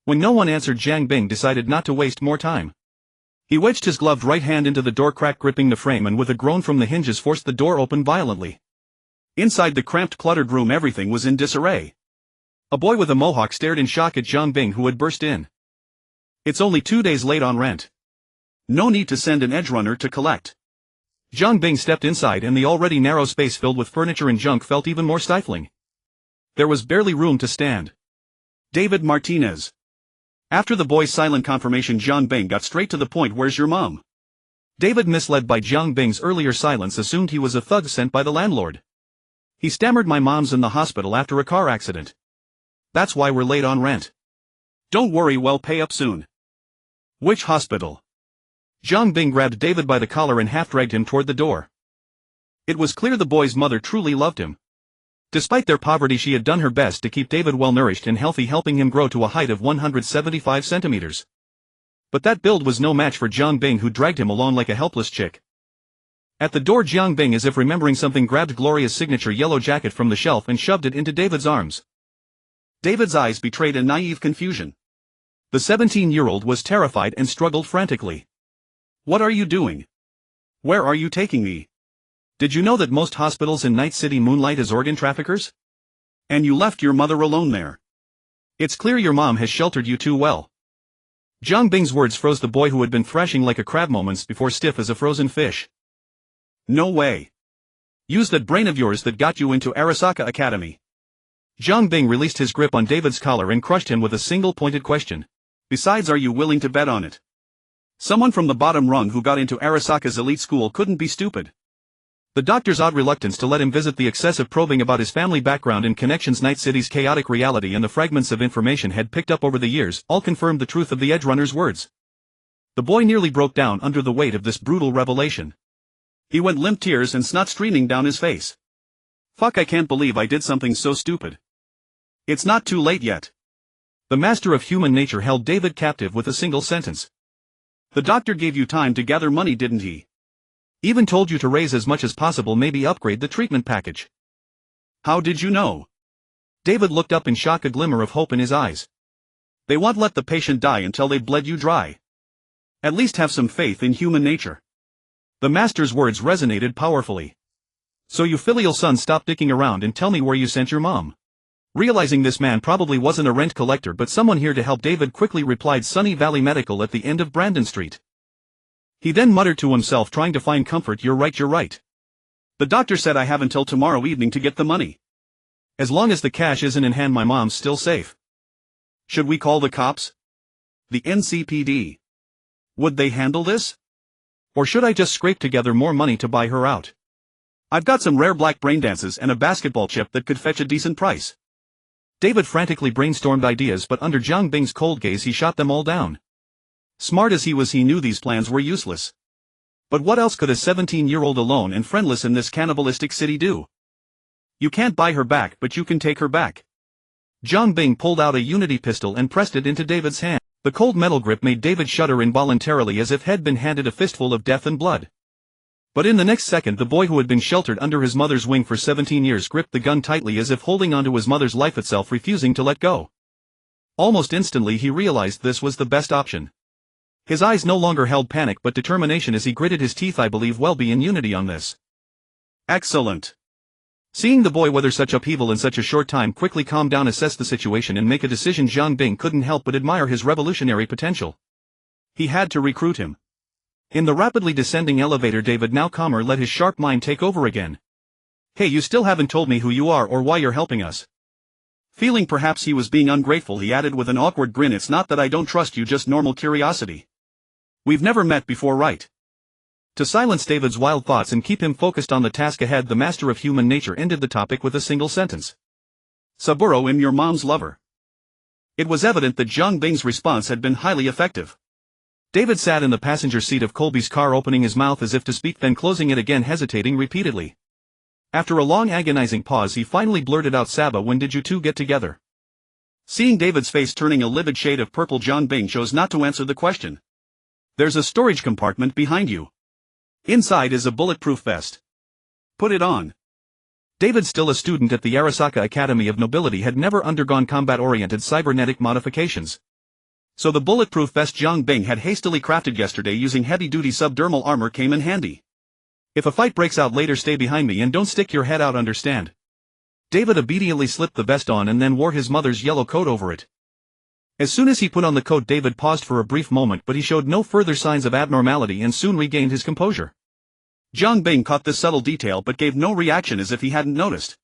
When no one answered, Jiang Bing decided not to waste more time. He wedged his gloved right hand into the door crack, gripping the frame, and with a groan from the hinges forced the door open violently. Inside the cramped, cluttered room, everything was in disarray. A boy with a mohawk stared in shock at Jiang Bing, who had burst in. "It's only 2 days late on rent. No need to send an edgerunner to collect." Jiang Bing stepped inside, and the already narrow space filled with furniture and junk felt even more stifling. There was barely room to stand. "David Martinez." After the boy's silent confirmation, Jiang Bing got straight to the point. "Where's your mom?" David, misled by Jiang Bing's earlier silence, assumed he was a thug sent by the landlord. He stammered, "My mom's in the hospital after a car accident. That's why we're late on rent." "Don't worry, we'll pay up soon." "Which hospital?" Jiang Bing grabbed David by the collar and half-dragged him toward the door. It was clear the boy's mother truly loved him. Despite their poverty, she had done her best to keep David well-nourished and healthy, helping him grow to a height of 175 centimeters. But that build was no match for Jiang Bing, who dragged him along like a helpless chick. At the door, Jiang Bing, as if remembering something, grabbed Gloria's signature yellow jacket from the shelf and shoved it into David's arms. David's eyes betrayed a naive confusion. The 17-year-old was terrified and struggled frantically. "What are you doing? Where are you taking me? Did you know that most hospitals in Night City moonlight as organ traffickers? And you left your mother alone there. It's clear your mom has sheltered you too well." Jiang Bing's words froze the boy, who had been thrashing like a crab moments before, stiff as a frozen fish. "No way. Use that brain of yours that got you into Arasaka Academy." Jiang Bing released his grip on David's collar and crushed him with a single pointed question. "Besides, are you willing to bet on it? Someone from the bottom rung who got into Arasaka's elite school couldn't be stupid." The doctor's odd reluctance to let him visit, the excessive probing about his family background and connections, Night City's chaotic reality, and the fragments of information had picked up over the years, all confirmed the truth of the Edge Runner's words. The boy nearly broke down under the weight of this brutal revelation. He went limp, tears and snot streaming down his face. "Fuck, I can't believe I did something so stupid. It's not too late yet." The master of human nature held David captive with a single sentence. "The doctor gave you time to gather money, didn't he? Even told you to raise as much as possible, maybe upgrade the treatment package." "How did you know?" David looked up in shock, a glimmer of hope in his eyes. "They won't let the patient die until they've bled you dry. At least have some faith in human nature." The master's words resonated powerfully. "So you filial son, stop dicking around and tell me where you sent your mom." Realizing this man probably wasn't a rent collector but someone here to help, David quickly replied, "Sunny Valley Medical at the end of Brandon Street." He then muttered to himself, trying to find comfort, You're right. The doctor said I have until tomorrow evening to get the money. As long as the cash isn't in hand, my mom's still safe." "Should we call the cops? The NCPD? Would they handle this? Or should I just scrape together more money to buy her out? I've got some rare black brain dances and a basketball chip that could fetch a decent price." David frantically brainstormed ideas, but under Jiang Bing's cold gaze he shot them all down. Smart as he was, he knew these plans were useless. But what else could a 17-year-old alone and friendless in this cannibalistic city do? "You can't buy her back, but you can take her back." Jiang Bing pulled out a unity pistol and pressed it into David's hand. The cold metal grip made David shudder involuntarily, as if he'd been handed a fistful of death and blood. But in the next second, the boy, who had been sheltered under his mother's wing for 17 years, gripped the gun tightly, as if holding onto his mother's life itself, refusing to let go. Almost instantly he realized this was the best option. His eyes no longer held panic but determination as he gritted his teeth. "I believe we'll be in unity on this." "Excellent." Seeing the boy weather such upheaval in such a short time, quickly calm down, assess the situation and make a decision, Jiang Bing couldn't help but admire his revolutionary potential. He had to recruit him. In the rapidly descending elevator, David, now calmer, let his sharp mind take over again. "Hey, you still haven't told me who you are or why you're helping us." Feeling perhaps he was being ungrateful, he added with an awkward grin, "It's not that I don't trust you, just normal curiosity. We've never met before, right?" To silence David's wild thoughts and keep him focused on the task ahead, the master of human nature ended the topic with a single sentence. "Saburo, I'm your mom's lover." It was evident that Jiang Bing's response had been highly effective. David sat in the passenger seat of Colby's car, opening his mouth as if to speak, then closing it again, hesitating repeatedly. After a long agonizing pause he finally blurted out, "Saba, when did you two get together?" Seeing David's face turning a livid shade of purple, Jiang Bing chose not to answer the question. "There's a storage compartment behind you. Inside is a bulletproof vest. Put it on." David, still a student at the Arasaka Academy of Nobility, had never undergone combat-oriented cybernetic modifications. So the bulletproof vest Jiang Bing had hastily crafted yesterday using heavy-duty subdermal armor came in handy. "If a fight breaks out later, stay behind me and don't stick your head out, understand?" David obediently slipped the vest on and then wore his mother's yellow coat over it. As soon as he put on the coat, David paused for a brief moment, but he showed no further signs of abnormality and soon regained his composure. Jiang Bing caught this subtle detail but gave no reaction, as if he hadn't noticed.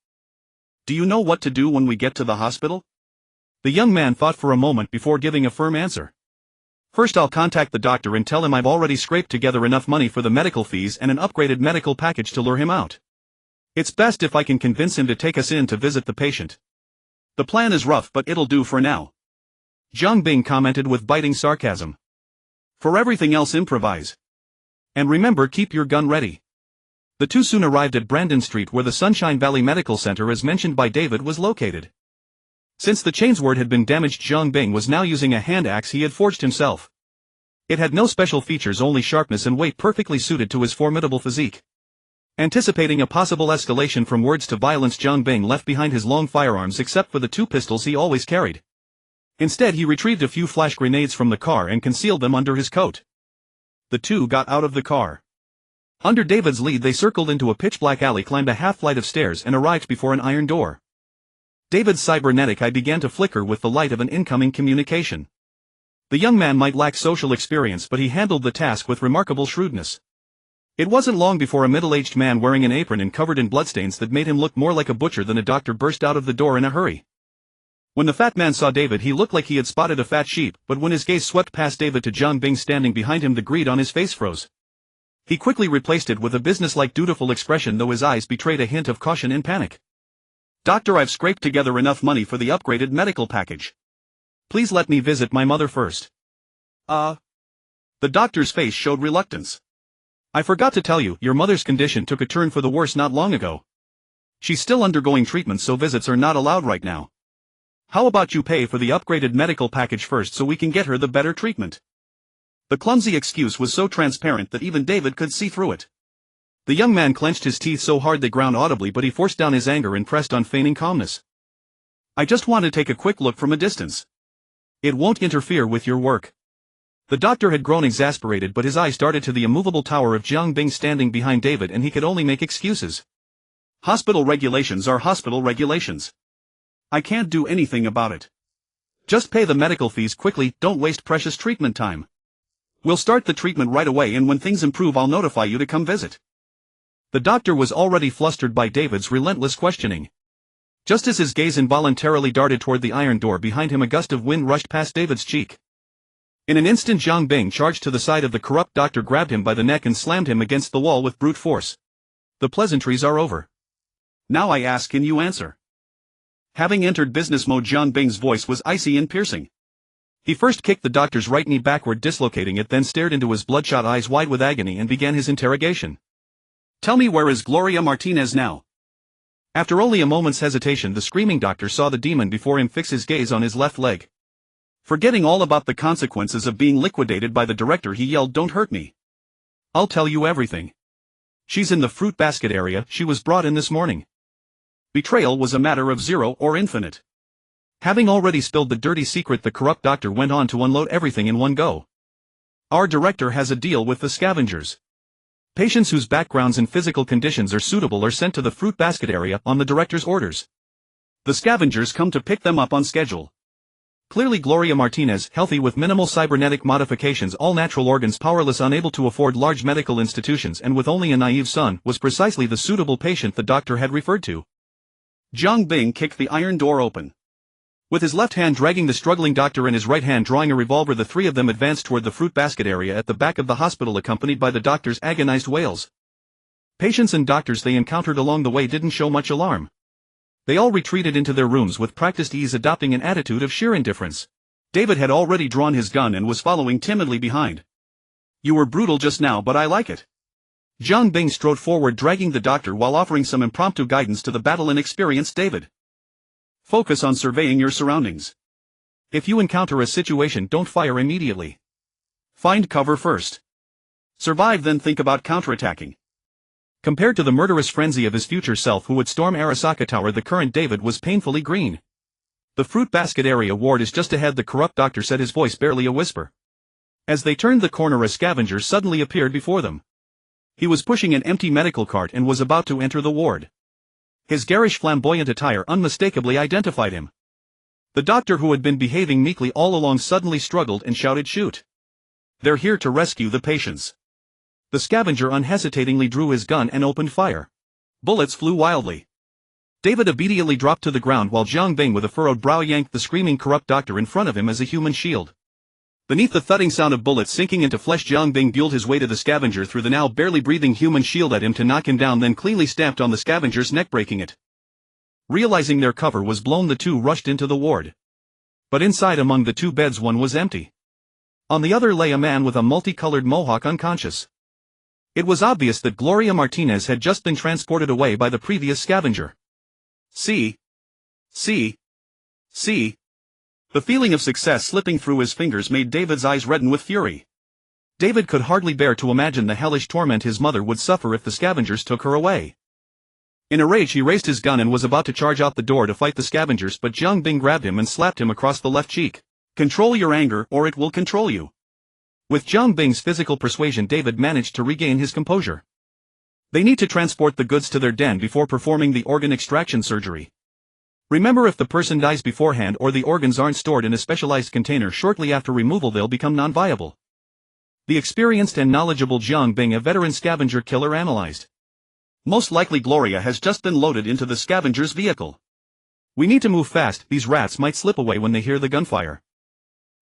"Do you know what to do when we get to the hospital?" The young man thought for a moment before giving a firm answer. "First, I'll contact the doctor and tell him I've already scraped together enough money for the medical fees and an upgraded medical package to lure him out. It's best if I can convince him to take us in to visit the patient. The plan is rough, but it'll do for now." Jiang Bing commented with biting sarcasm. "For everything else, improvise. And remember, keep your gun ready." The two soon arrived at Brandon Street where the Sunshine Valley Medical Center as mentioned by David was located. Since the chainsword had been damaged, Zhang Bing was now using a hand axe he had forged himself. It had no special features, only sharpness and weight perfectly suited to his formidable physique. Anticipating a possible escalation from words to violence, Zhang Bing left behind his long firearms except for the two pistols he always carried. Instead he retrieved a few flash grenades from the car and concealed them under his coat. The two got out of the car. Under David's lead they circled into a pitch-black alley, climbed a half-flight of stairs and arrived before an iron door. David's cybernetic eye began to flicker with the light of an incoming communication. The young man might lack social experience, but he handled the task with remarkable shrewdness. It wasn't long before a middle-aged man wearing an apron and covered in bloodstains that made him look more like a butcher than a doctor burst out of the door in a hurry. When the fat man saw David he looked like he had spotted a fat sheep, but when his gaze swept past David to Zhang Bing standing behind him the greed on his face froze. He quickly replaced it with a businesslike dutiful expression, though his eyes betrayed a hint of caution and panic. "Doctor, I've scraped together enough money for the upgraded medical package. Please let me visit my mother first." The doctor's face showed reluctance. "I forgot to tell you, your mother's condition took a turn for the worse not long ago. She's still undergoing treatment, so visits are not allowed right now. How about you pay for the upgraded medical package first so we can get her the better treatment?" The clumsy excuse was so transparent that even David could see through it. The young man clenched his teeth so hard they ground audibly, but he forced down his anger and pressed on, feigning calmness. "I just want to take a quick look from a distance. It won't interfere with your work." The doctor had grown exasperated, but his eyes darted to the immovable tower of Zhang Bing standing behind David and he could only make excuses. "Hospital regulations are hospital regulations. I can't do anything about it. Just pay the medical fees quickly, don't waste precious treatment time. We'll start the treatment right away, and when things improve I'll notify you to come visit." The doctor was already flustered by David's relentless questioning. Just as his gaze involuntarily darted toward the iron door behind him, a gust of wind rushed past David's cheek. In an instant Zhang Bing charged to the side of the corrupt doctor, grabbed him by the neck and slammed him against the wall with brute force. "The pleasantries are over. Now I ask, can you answer?" Having entered business mode, Zhang Bing's voice was icy and piercing. He first kicked the doctor's right knee backward, dislocating it, then stared into his bloodshot eyes wide with agony and began his interrogation. "Tell me, where is Gloria Martinez now?" After only a moment's hesitation, the screaming doctor saw the demon before him fix his gaze on his left leg. Forgetting all about the consequences of being liquidated by the director, he yelled, "Don't hurt me. I'll tell you everything. She's in the fruit basket area, she was brought in this morning." Betrayal was a matter of 0 or infinite. Having already spilled the dirty secret, the corrupt doctor went on to unload everything in one go. "Our director has a deal with the scavengers. Patients whose backgrounds and physical conditions are suitable are sent to the fruit basket area on the director's orders. The scavengers come to pick them up on schedule. Clearly Gloria Martinez, healthy with minimal cybernetic modifications, all natural organs, powerless, unable to afford large medical institutions, and with only a naive son, was precisely the suitable patient the doctor had referred to." Zhang Bing kicked the iron door open. With his left hand dragging the struggling doctor and his right hand drawing a revolver, the three of them advanced toward the fruit basket area at the back of the hospital, accompanied by the doctor's agonized wails. Patients and doctors they encountered along the way didn't show much alarm. They all retreated into their rooms with practiced ease, adopting an attitude of sheer indifference. David had already drawn his gun and was following timidly behind. "You were brutal just now, but I like it." Zhang Bing strode forward, dragging the doctor while offering some impromptu guidance to the battle-inexperienced David. "Focus on surveying your surroundings. If you encounter a situation, don't fire immediately. Find cover first. Survive, then think about counterattacking." Compared to the murderous frenzy of his future self who would storm Arasaka Tower, the current David was painfully green. "The fruit basket area ward is just ahead," the corrupt doctor said, his voice barely a whisper. As they turned the corner, a scavenger suddenly appeared before them. He was pushing an empty medical cart and was about to enter the ward. His garish flamboyant attire unmistakably identified him. The doctor, who had been behaving meekly all along, suddenly struggled and shouted, "Shoot! They're here to rescue the patients." The scavenger unhesitatingly drew his gun and opened fire. Bullets flew wildly. David immediately dropped to the ground while Zhang Bing with a furrowed brow yanked the screaming corrupt doctor in front of him as a human shield. Beneath the thudding sound of bullets sinking into flesh, Zhang Bing buelled his way to the scavenger, threw the now barely breathing human shield at him to knock him down, then cleanly stamped on the scavenger's neck, breaking it. Realizing their cover was blown, the two rushed into the ward. But inside, among the two beds, one was empty. On the other lay a man with a multicolored mohawk, unconscious. It was obvious that Gloria Martinez had just been transported away by the previous scavenger. See. The feeling of success slipping through his fingers made David's eyes redden with fury. David could hardly bear to imagine the hellish torment his mother would suffer if the scavengers took her away. In a rage he raised his gun and was about to charge out the door to fight the scavengers, but Jiang Bing grabbed him and slapped him across the left cheek. Control your anger or it will control you. With Jiang Bing's physical persuasion, David managed to regain his composure. They need to transport the goods to their den before performing the organ extraction surgery. Remember, if the person dies beforehand or the organs aren't stored in a specialized container shortly after removal, they'll become non-viable. The experienced and knowledgeable Jiang Bing, a veteran scavenger killer, analyzed. Most likely Gloria has just been loaded into the scavenger's vehicle. We need to move fast, these rats might slip away when they hear the gunfire.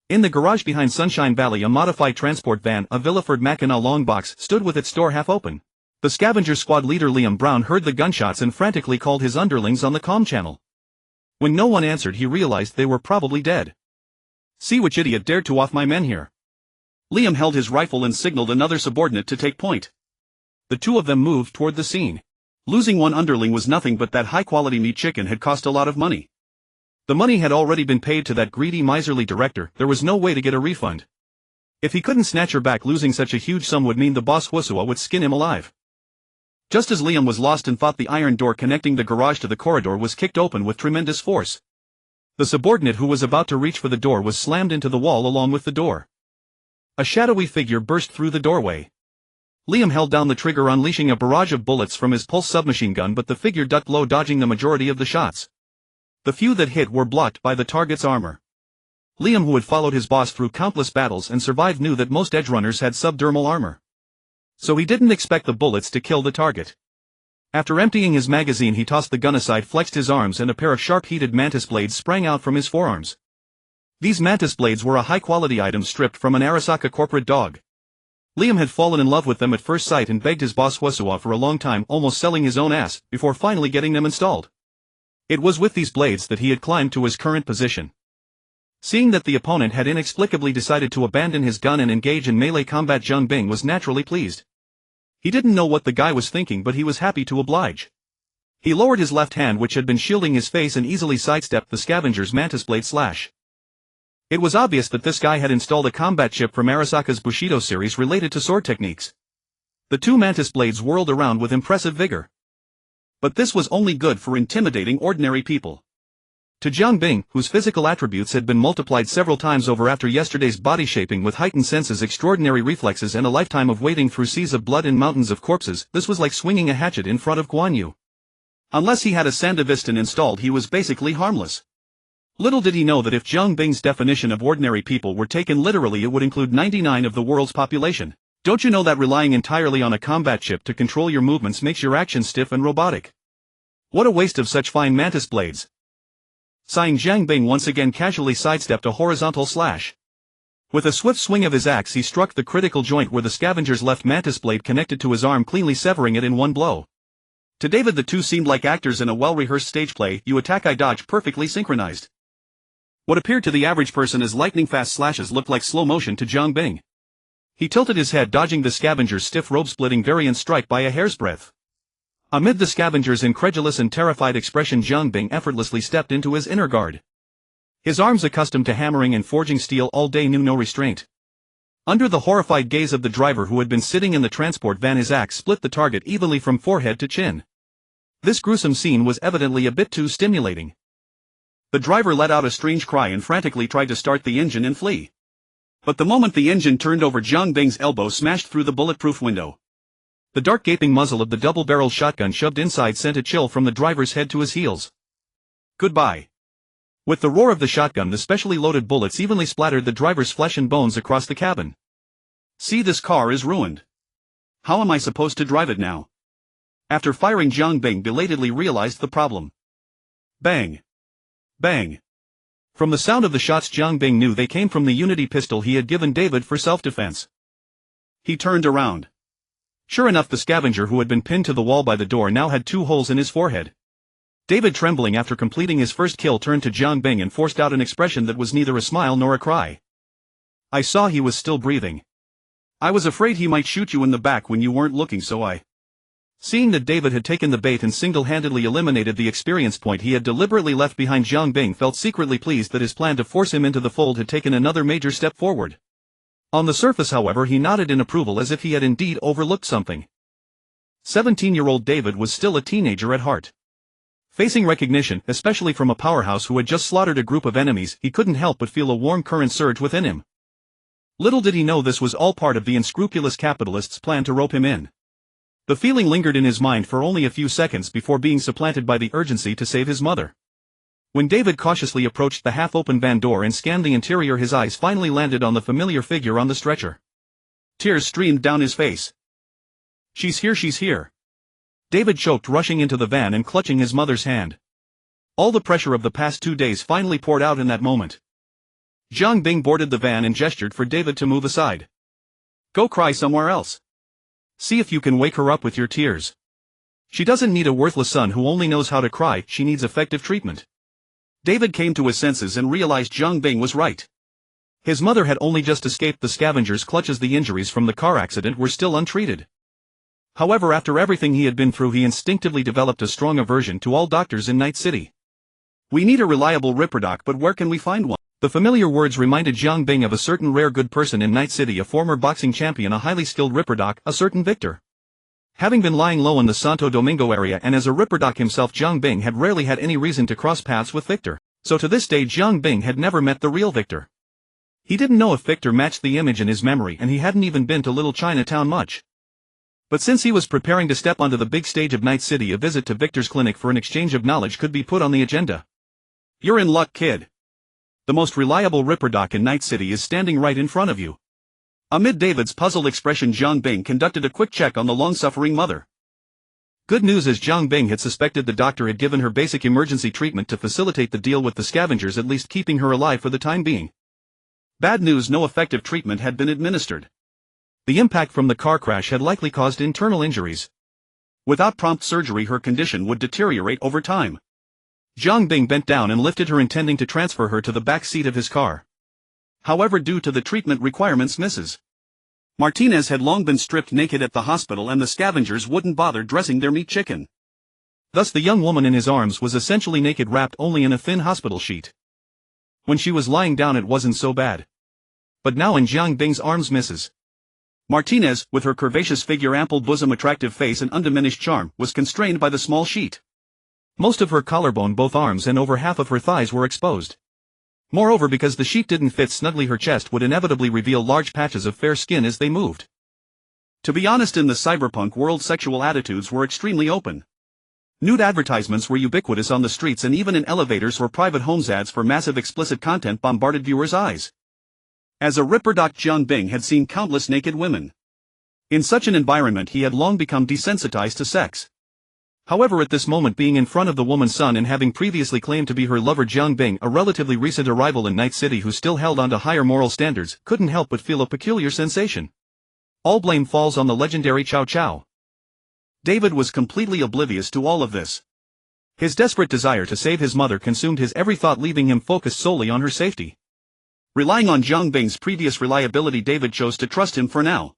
In the garage behind Sunshine Valley, a modified transport van, a Villeford Mackinac long box, stood with its door half open. The scavenger squad leader Liam Brown heard the gunshots and frantically called his underlings on the comm channel. When no one answered, he realized they were probably dead. See which idiot dared to off my men here. Liam held his rifle and signaled another subordinate to take point. The two of them moved toward the scene. Losing one underling was nothing, but that high-quality meat chicken had cost a lot of money. The money had already been paid to that greedy, miserly director. There was no way to get a refund. If he couldn't snatch her back, losing such a huge sum would mean the boss Wusua would skin him alive. Just as Liam was lost in thought, the iron door connecting the garage to the corridor was kicked open with tremendous force. The subordinate who was about to reach for the door was slammed into the wall along with the door. A shadowy figure burst through the doorway. Liam held down the trigger, unleashing a barrage of bullets from his pulse submachine gun, but the figure ducked low, dodging the majority of the shots. The few that hit were blocked by the target's armor. Liam, who had followed his boss through countless battles and survived, knew that most edgerunners had subdermal armor. So he didn't expect the bullets to kill the target. After emptying his magazine, he tossed the gun aside, flexed his arms, and a pair of sharp-heated mantis blades sprang out from his forearms. These mantis blades were a high-quality item stripped from an Arasaka corporate dog. Liam had fallen in love with them at first sight and begged his boss Wusua for a long time, almost selling his own ass, before finally getting them installed. It was with these blades that he had climbed to his current position. Seeing that the opponent had inexplicably decided to abandon his gun and engage in melee combat, Jiang Bing was naturally pleased. He didn't know what the guy was thinking, but he was happy to oblige. He lowered his left hand, which had been shielding his face, and easily sidestepped the scavenger's mantis blade slash. It was obvious that this guy had installed a combat chip from Arasaka's Bushido series related to sword techniques. The two mantis blades whirled around with impressive vigor. But this was only good for intimidating ordinary people. To Jiang Bing, whose physical attributes had been multiplied several times over after yesterday's body shaping with heightened senses, extraordinary reflexes, and a lifetime of wading through seas of blood and mountains of corpses, this was like swinging a hatchet in front of Guan Yu. Unless he had a Sandevistan installed, he was basically harmless. Little did he know that if Jiang Bing's definition of ordinary people were taken literally, it would include 99 of the world's population. Don't you know that relying entirely on a combat chip to control your movements makes your actions stiff and robotic? What a waste of such fine mantis blades. Sighing, Jiang Bing once again casually sidestepped a horizontal slash. With a swift swing of his axe, he struck the critical joint where the scavenger's left mantis blade connected to his arm, cleanly severing it in one blow. To David, the two seemed like actors in a well-rehearsed stage play. You attack, I dodge, perfectly synchronized. What appeared to the average person as lightning-fast slashes looked like slow motion to Jiang Bing. He tilted his head, dodging the scavenger's stiff robe-splitting variant strike by a hair's breadth. Amid the scavenger's incredulous and terrified expression, Jiang Bing effortlessly stepped into his inner guard. His arms, accustomed to hammering and forging steel all day, knew no restraint. Under the horrified gaze of the driver who had been sitting in the transport van, his axe split the target evenly from forehead to chin. This gruesome scene was evidently a bit too stimulating. The driver let out a strange cry and frantically tried to start the engine and flee. But the moment the engine turned over, Jiang Bing's elbow smashed through the bulletproof window. The dark gaping muzzle of the double-barreled shotgun shoved inside sent a chill from the driver's head to his heels. Goodbye. With the roar of the shotgun, the specially loaded bullets evenly splattered the driver's flesh and bones across the cabin. See, this car is ruined. How am I supposed to drive it now? After firing, Jiang Bing belatedly realized the problem. Bang. Bang. From the sound of the shots, Jiang Bing knew they came from the Unity pistol he had given David for self-defense. He turned around. Sure enough, the scavenger who had been pinned to the wall by the door now had 2 holes in his forehead. David, trembling after completing his first kill, turned to Jiang Bing and forced out an expression that was neither a smile nor a cry. I saw he was still breathing. I was afraid he might shoot you in the back when you weren't looking, so I... Seeing that David had taken the bait and single-handedly eliminated the experience point he had deliberately left behind, Jiang Bing felt secretly pleased that his plan to force him into the fold had taken another major step forward. On the surface, however, he nodded in approval as if he had indeed overlooked something. 17-year-old David was still a teenager at heart. Facing recognition, especially from a powerhouse who had just slaughtered a group of enemies, he couldn't help but feel a warm current surge within him. Little did he know this was all part of the unscrupulous capitalist's plan to rope him in. The feeling lingered in his mind for only a few seconds before being supplanted by the urgency to save his mother. When David cautiously approached the half-open van door and scanned the interior, his eyes finally landed on the familiar figure on the stretcher. Tears streamed down his face. "She's here, she's here." David choked, rushing into the van and clutching his mother's hand. All the pressure of the past 2 days finally poured out in that moment. Jiang Bing boarded the van and gestured for David to move aside. "Go cry somewhere else. See if you can wake her up with your tears. She doesn't need a worthless son who only knows how to cry, she needs effective treatment." David came to his senses and realized Jiang Bing was right. His mother had only just escaped the scavengers' clutches. The injuries from the car accident were still untreated. However, after everything he had been through, he instinctively developed a strong aversion to all doctors in Night City. "We need a reliable ripperdoc, but where can we find one?" The familiar words reminded Jiang Bing of a certain rare good person in Night City, a former boxing champion, a highly skilled ripperdoc, a certain Victor. Having been lying low in the Santo Domingo area and as a ripperdoc himself, Jiang Bing had rarely had any reason to cross paths with Victor, so to this day Jiang Bing had never met the real Victor. He didn't know if Victor matched the image in his memory, and he hadn't even been to Little Chinatown much. But since he was preparing to step onto the big stage of Night City, a visit to Victor's clinic for an exchange of knowledge could be put on the agenda. "You're in luck, kid. The most reliable ripperdoc in Night City is standing right in front of you." Amid David's puzzled expression, Jiang Bing conducted a quick check on the long-suffering mother. Good news, as Jiang Bing had suspected, the doctor had given her basic emergency treatment to facilitate the deal with the scavengers, at least keeping her alive for the time being. Bad news, no effective treatment had been administered. The impact from the car crash had likely caused internal injuries. Without prompt surgery, her condition would deteriorate over time. Jiang Bing bent down and lifted her, intending to transfer her to the back seat of his car. However, due to the treatment requirements, Mrs. Martinez had long been stripped naked at the hospital, and the scavengers wouldn't bother dressing their meat chicken. Thus the young woman in his arms was essentially naked, wrapped only in a thin hospital sheet. When she was lying down, it wasn't so bad. But now in Jiang Bing's arms, Mrs. Martinez, with her curvaceous figure, ample bosom, attractive face and undiminished charm, was constrained by the small sheet. Most of her collarbone, both arms and over half of her thighs were exposed. Moreover, because the sheet didn't fit snugly, her chest would inevitably reveal large patches of fair skin as they moved. To be honest, in the cyberpunk world, sexual attitudes were extremely open. Nude advertisements were ubiquitous on the streets, and even in elevators or private homes, ads for massive explicit content bombarded viewers' eyes. As a ripperdoc, Jiang Bing had seen countless naked women. In such an environment, he had long become desensitized to sex. However, at this moment, being in front of the woman's son and having previously claimed to be her lover, Jiang Bing, a relatively recent arrival in Night City who still held on to higher moral standards, couldn't help but feel a peculiar sensation. All blame falls on the legendary Chow Chow. David was completely oblivious to all of this. His desperate desire to save his mother consumed his every thought, leaving him focused solely on her safety. Relying on Jiang Bing's previous reliability, David chose to trust him for now.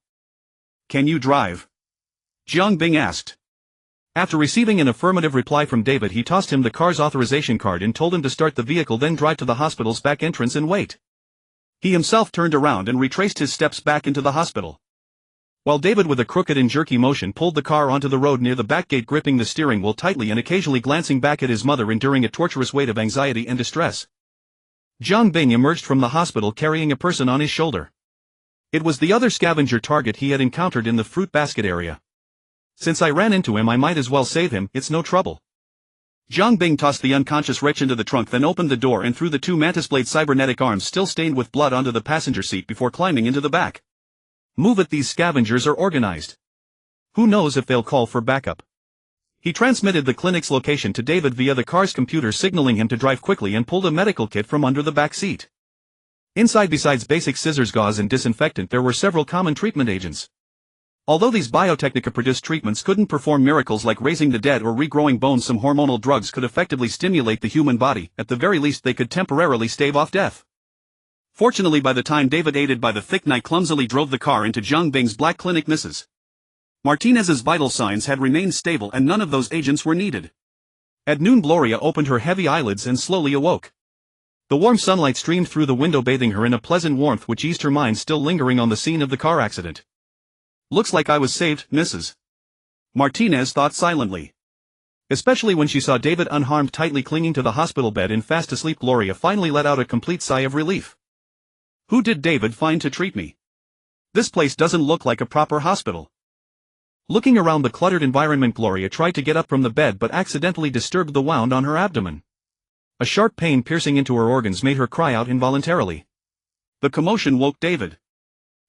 "Can you drive?" Jiang Bing asked. After receiving an affirmative reply from David, he tossed him the car's authorization card and told him to start the vehicle, then drive to the hospital's back entrance and wait. He himself turned around and retraced his steps back into the hospital. While David, with a crooked and jerky motion, pulled the car onto the road near the back gate, gripping the steering wheel tightly and occasionally glancing back at his mother, enduring a torturous weight of anxiety and distress. Jiang Bing emerged from the hospital carrying a person on his shoulder. It was the other scavenger target he had encountered in the fruit basket area. "Since I ran into him, I might as well save him, it's no trouble." Jiang Bing tossed the unconscious wretch into the trunk, then opened the door and threw the two mantis-blade cybernetic arms still stained with blood onto the passenger seat before climbing into the back. "Move it, these scavengers are organized. Who knows if they'll call for backup." He transmitted the clinic's location to David via the car's computer, signaling him to drive quickly, and pulled a medical kit from under the back seat. Inside, besides basic scissors, gauze and disinfectant, there were several common treatment agents. Although these Biotechnica-produced treatments couldn't perform miracles like raising the dead or regrowing bones, some hormonal drugs could effectively stimulate the human body. At the very least, they could temporarily stave off death. Fortunately, by the time David, aided by the thick night, clumsily drove the car into Jiang Bing's black clinic, Mrs. Martinez's vital signs had remained stable and none of those agents were needed. At noon, Gloria opened her heavy eyelids and slowly awoke. The warm sunlight streamed through the window, bathing her in a pleasant warmth which eased her mind, still lingering on the scene of the car accident. Looks like I was saved, Mrs. Martinez thought silently. Especially when she saw David unharmed, tightly clinging to the hospital bed and fast asleep. Gloria finally let out a complete sigh of relief. Who did David find to treat me? This place doesn't look like a proper hospital. Looking around the cluttered environment, Gloria tried to get up from the bed but accidentally disturbed the wound on her abdomen. A sharp pain piercing into her organs made her cry out involuntarily. The commotion woke David.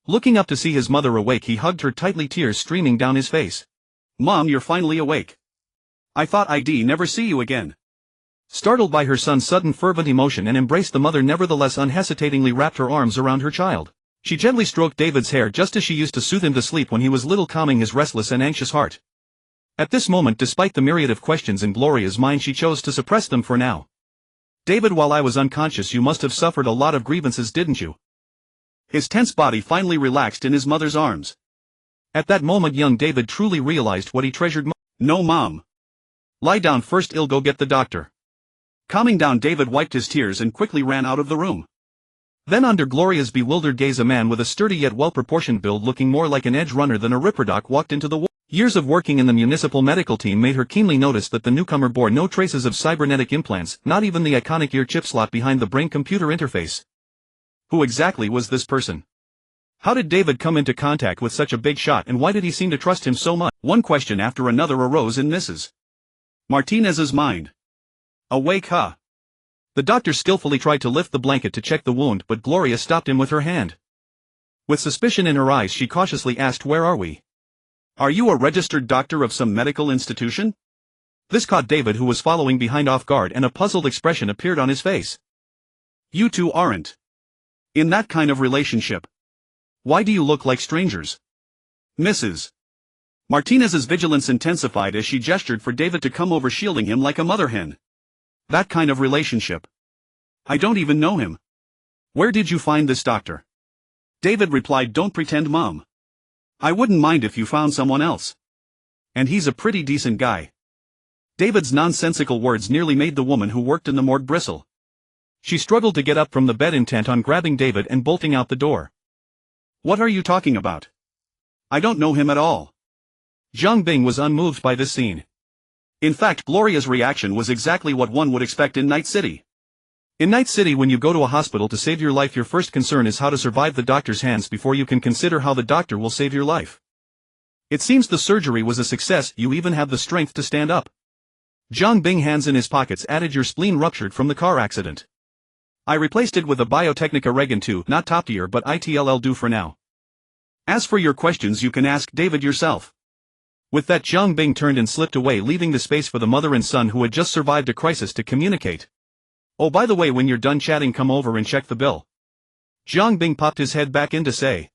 Looking up to see his mother awake, he hugged her tightly, tears streaming down his face. Mom, you're finally awake. I thought I'd never see you again. Startled by her son's sudden fervent emotion and embrace, the mother nevertheless unhesitatingly wrapped her arms around her child. She gently stroked David's hair just as she used to soothe him to sleep when he was little, calming his restless and anxious heart. At this moment, despite the myriad of questions in Gloria's mind, she chose to suppress them for now. David, while I was unconscious, you must have suffered a lot of grievances, didn't you? His tense body finally relaxed in his mother's arms. At that moment, young David truly realized what he treasured most. No, Mom. Lie down first, I'll go get the doctor. Calming down, David wiped his tears and quickly ran out of the room. Then, under Gloria's bewildered gaze, a man with a sturdy yet well-proportioned build, looking more like an edge runner than a ripperdoc, walked into the ward. Years of working in the municipal medical team made her keenly notice that the newcomer bore no traces of cybernetic implants, not even the iconic ear chip slot behind the brain-computer interface. Who exactly was this person? How did David come into contact with such a big shot, and why did he seem to trust him so much? One question after another arose in Mrs. Martinez's mind. Awake, huh? The doctor skillfully tried to lift the blanket to check the wound, but Gloria stopped him with her hand. With suspicion in her eyes, she cautiously asked, "Where are we? Are you a registered doctor of some medical institution?" This caught David, who was following behind, off guard, and a puzzled expression appeared on his face. You two aren't in that kind of relationship. Why do you look like strangers? Mrs. Martinez's vigilance intensified as she gestured for David to come over, shielding him like a mother hen. That kind of relationship? I don't even know him. Where did you find this doctor? David replied, "Don't pretend, Mom. I wouldn't mind if you found someone else. And he's a pretty decent guy." David's nonsensical words nearly made the woman who worked in the morgue bristle. She struggled to get up from the bed, intent on grabbing David and bolting out the door. What are you talking about? I don't know him at all. Jiang Bing was unmoved by this scene. In fact, Gloria's reaction was exactly what one would expect in Night City. In Night City, when you go to a hospital to save your life, your first concern is how to survive the doctor's hands before you can consider how the doctor will save your life. It seems the surgery was a success. You even have the strength to stand up. Jiang Bing, hands in his pockets, added, "Your spleen ruptured from the car accident. I replaced it with a Biotechnica Regan 2, not top tier, but it'll do for now. As for your questions, you can ask David yourself." With that, Jiang Bing turned and slipped away, leaving the space for the mother and son who had just survived a crisis to communicate. "Oh, by the way, when you're done chatting, come over and check the bill." Jiang Bing popped his head back in to say.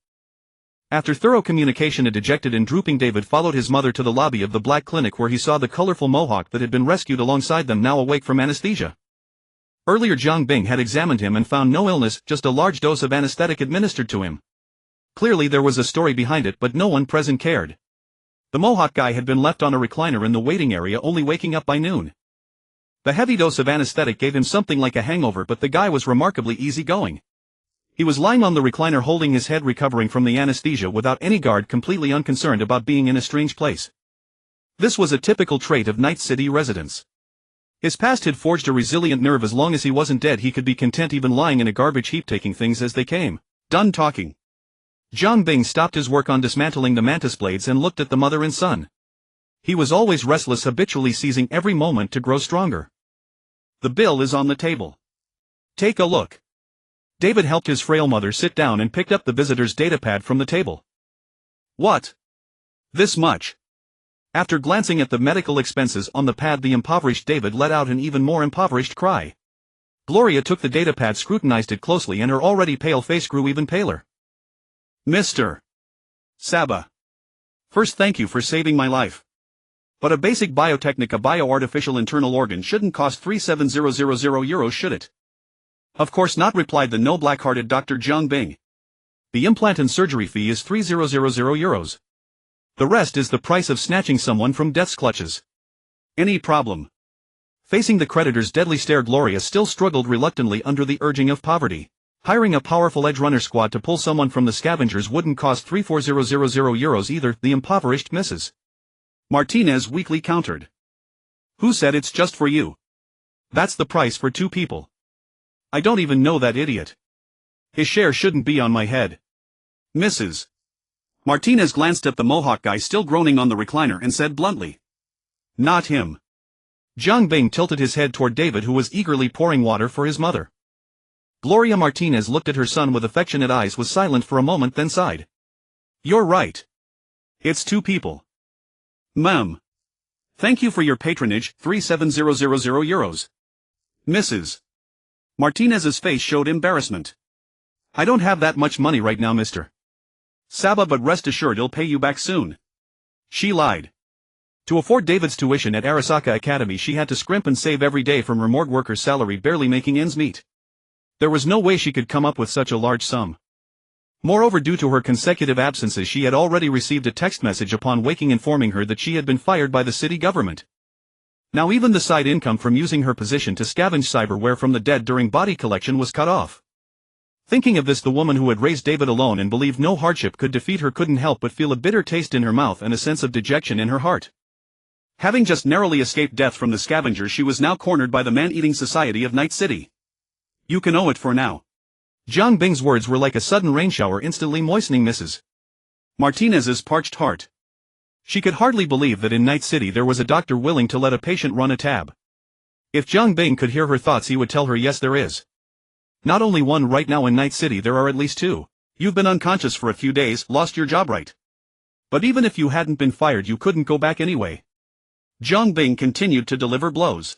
After thorough communication, a dejected and drooping David followed his mother to the lobby of the black clinic, where he saw the colorful mohawk that had been rescued alongside them, now awake from anesthesia. Earlier, Jiang Bing had examined him and found no illness, just a large dose of anesthetic administered to him. Clearly there was a story behind it, but no one present cared. The Mohawk guy had been left on a recliner in the waiting area, only waking up by noon. The heavy dose of anesthetic gave him something like a hangover, but the guy was remarkably easygoing. He was lying on the recliner, holding his head, recovering from the anesthesia without any guard, completely unconcerned about being in a strange place. This was a typical trait of Night City residents. His past had forged a resilient nerve. As long as he wasn't dead, he could be content even lying in a garbage heap, taking things as they came. Done talking. Jiang Bing stopped his work on dismantling the mantis blades and looked at the mother and son. He was always restless, habitually seizing every moment to grow stronger. The bill is on the table. Take a look. David helped his frail mother sit down and picked up the visitor's datapad from the table. What? This much? After glancing at the medical expenses on the pad, the impoverished David let out an even more impoverished cry. Gloria took the datapad, scrutinized it closely, and her already pale face grew even paler. Mr. Saba. First, thank you for saving my life. But a basic Biotechnica bio-artificial internal organ shouldn't cost €3,700, should it? Of course not, replied the no black-hearted Dr. Jiang Bing. The implant and surgery fee is 3,000 euros. The rest is the price of snatching someone from death's clutches. Any problem? Facing the creditor's deadly stare, Gloria still struggled reluctantly under the urging of poverty. Hiring a powerful edge runner squad to pull someone from the scavengers wouldn't cost 3,400 euros either, the impoverished Mrs. Martinez weakly countered. Who said it's just for you? That's the price for 2 people. I don't even know that idiot. His share shouldn't be on my head. Mrs. Martinez glanced at the Mohawk guy still groaning on the recliner and said bluntly. Not him. Jiang Bing tilted his head toward David, who was eagerly pouring water for his mother. Gloria Martinez looked at her son with affectionate eyes, was silent for a moment, then sighed. You're right. It's 2 people. Ma'am. Thank you for your patronage, 3,700 euros. Mrs. Martinez's face showed embarrassment. I don't have that much money right now, Mr. Saba, but rest assured he'll pay you back soon. She lied. To afford David's tuition at Arasaka Academy, she had to scrimp and save every day from her morgue worker's salary, barely making ends meet. There was no way she could come up with such a large sum. Moreover, due to her consecutive absences, she had already received a text message upon waking informing her that she had been fired by the city government. Now even the side income from using her position to scavenge cyberware from the dead during body collection was cut off. Thinking of this, the woman who had raised David alone and believed no hardship could defeat her couldn't help but feel a bitter taste in her mouth and a sense of dejection in her heart. Having just narrowly escaped death from the scavengers, she was now cornered by the man-eating society of Night City. You can owe it for now. Jiang Bing's words were like a sudden rain shower, instantly moistening Mrs. Martinez's parched heart. She could hardly believe that in Night City there was a doctor willing to let a patient run a tab. If Jiang Bing could hear her thoughts, he would tell her, yes, there is. Not only one right now in Night City, there are at least 2. You've been unconscious for a few days, lost your job, right? But even if you hadn't been fired, you couldn't go back anyway. Jiang Bing continued to deliver blows.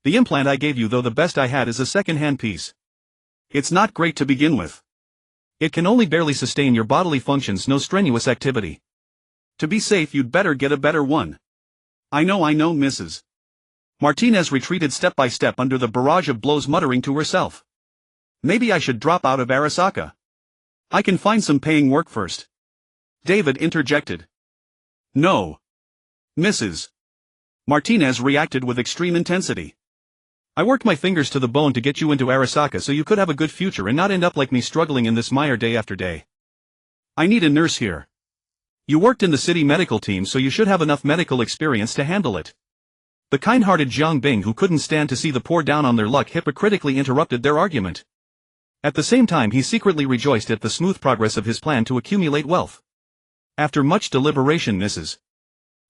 The implant I gave you, though the best I had, is a second-hand piece. It's not great to begin with. It can only barely sustain your bodily functions, no strenuous activity. To be safe, you'd better get a better one. I know, Mrs. Martinez retreated step by step under the barrage of blows, muttering to herself. Maybe I should drop out of Arasaka. I can find some paying work first. David interjected. No. Mrs. Martinez reacted with extreme intensity. I worked my fingers to the bone to get you into Arasaka so you could have a good future and not end up like me struggling in this mire day after day. I need a nurse here. You worked in the city medical team, so you should have enough medical experience to handle it. The kind-hearted Jiang Bing, who couldn't stand to see the poor down on their luck, hypocritically interrupted their argument. At the same time, he secretly rejoiced at the smooth progress of his plan to accumulate wealth. After much deliberation, Mrs.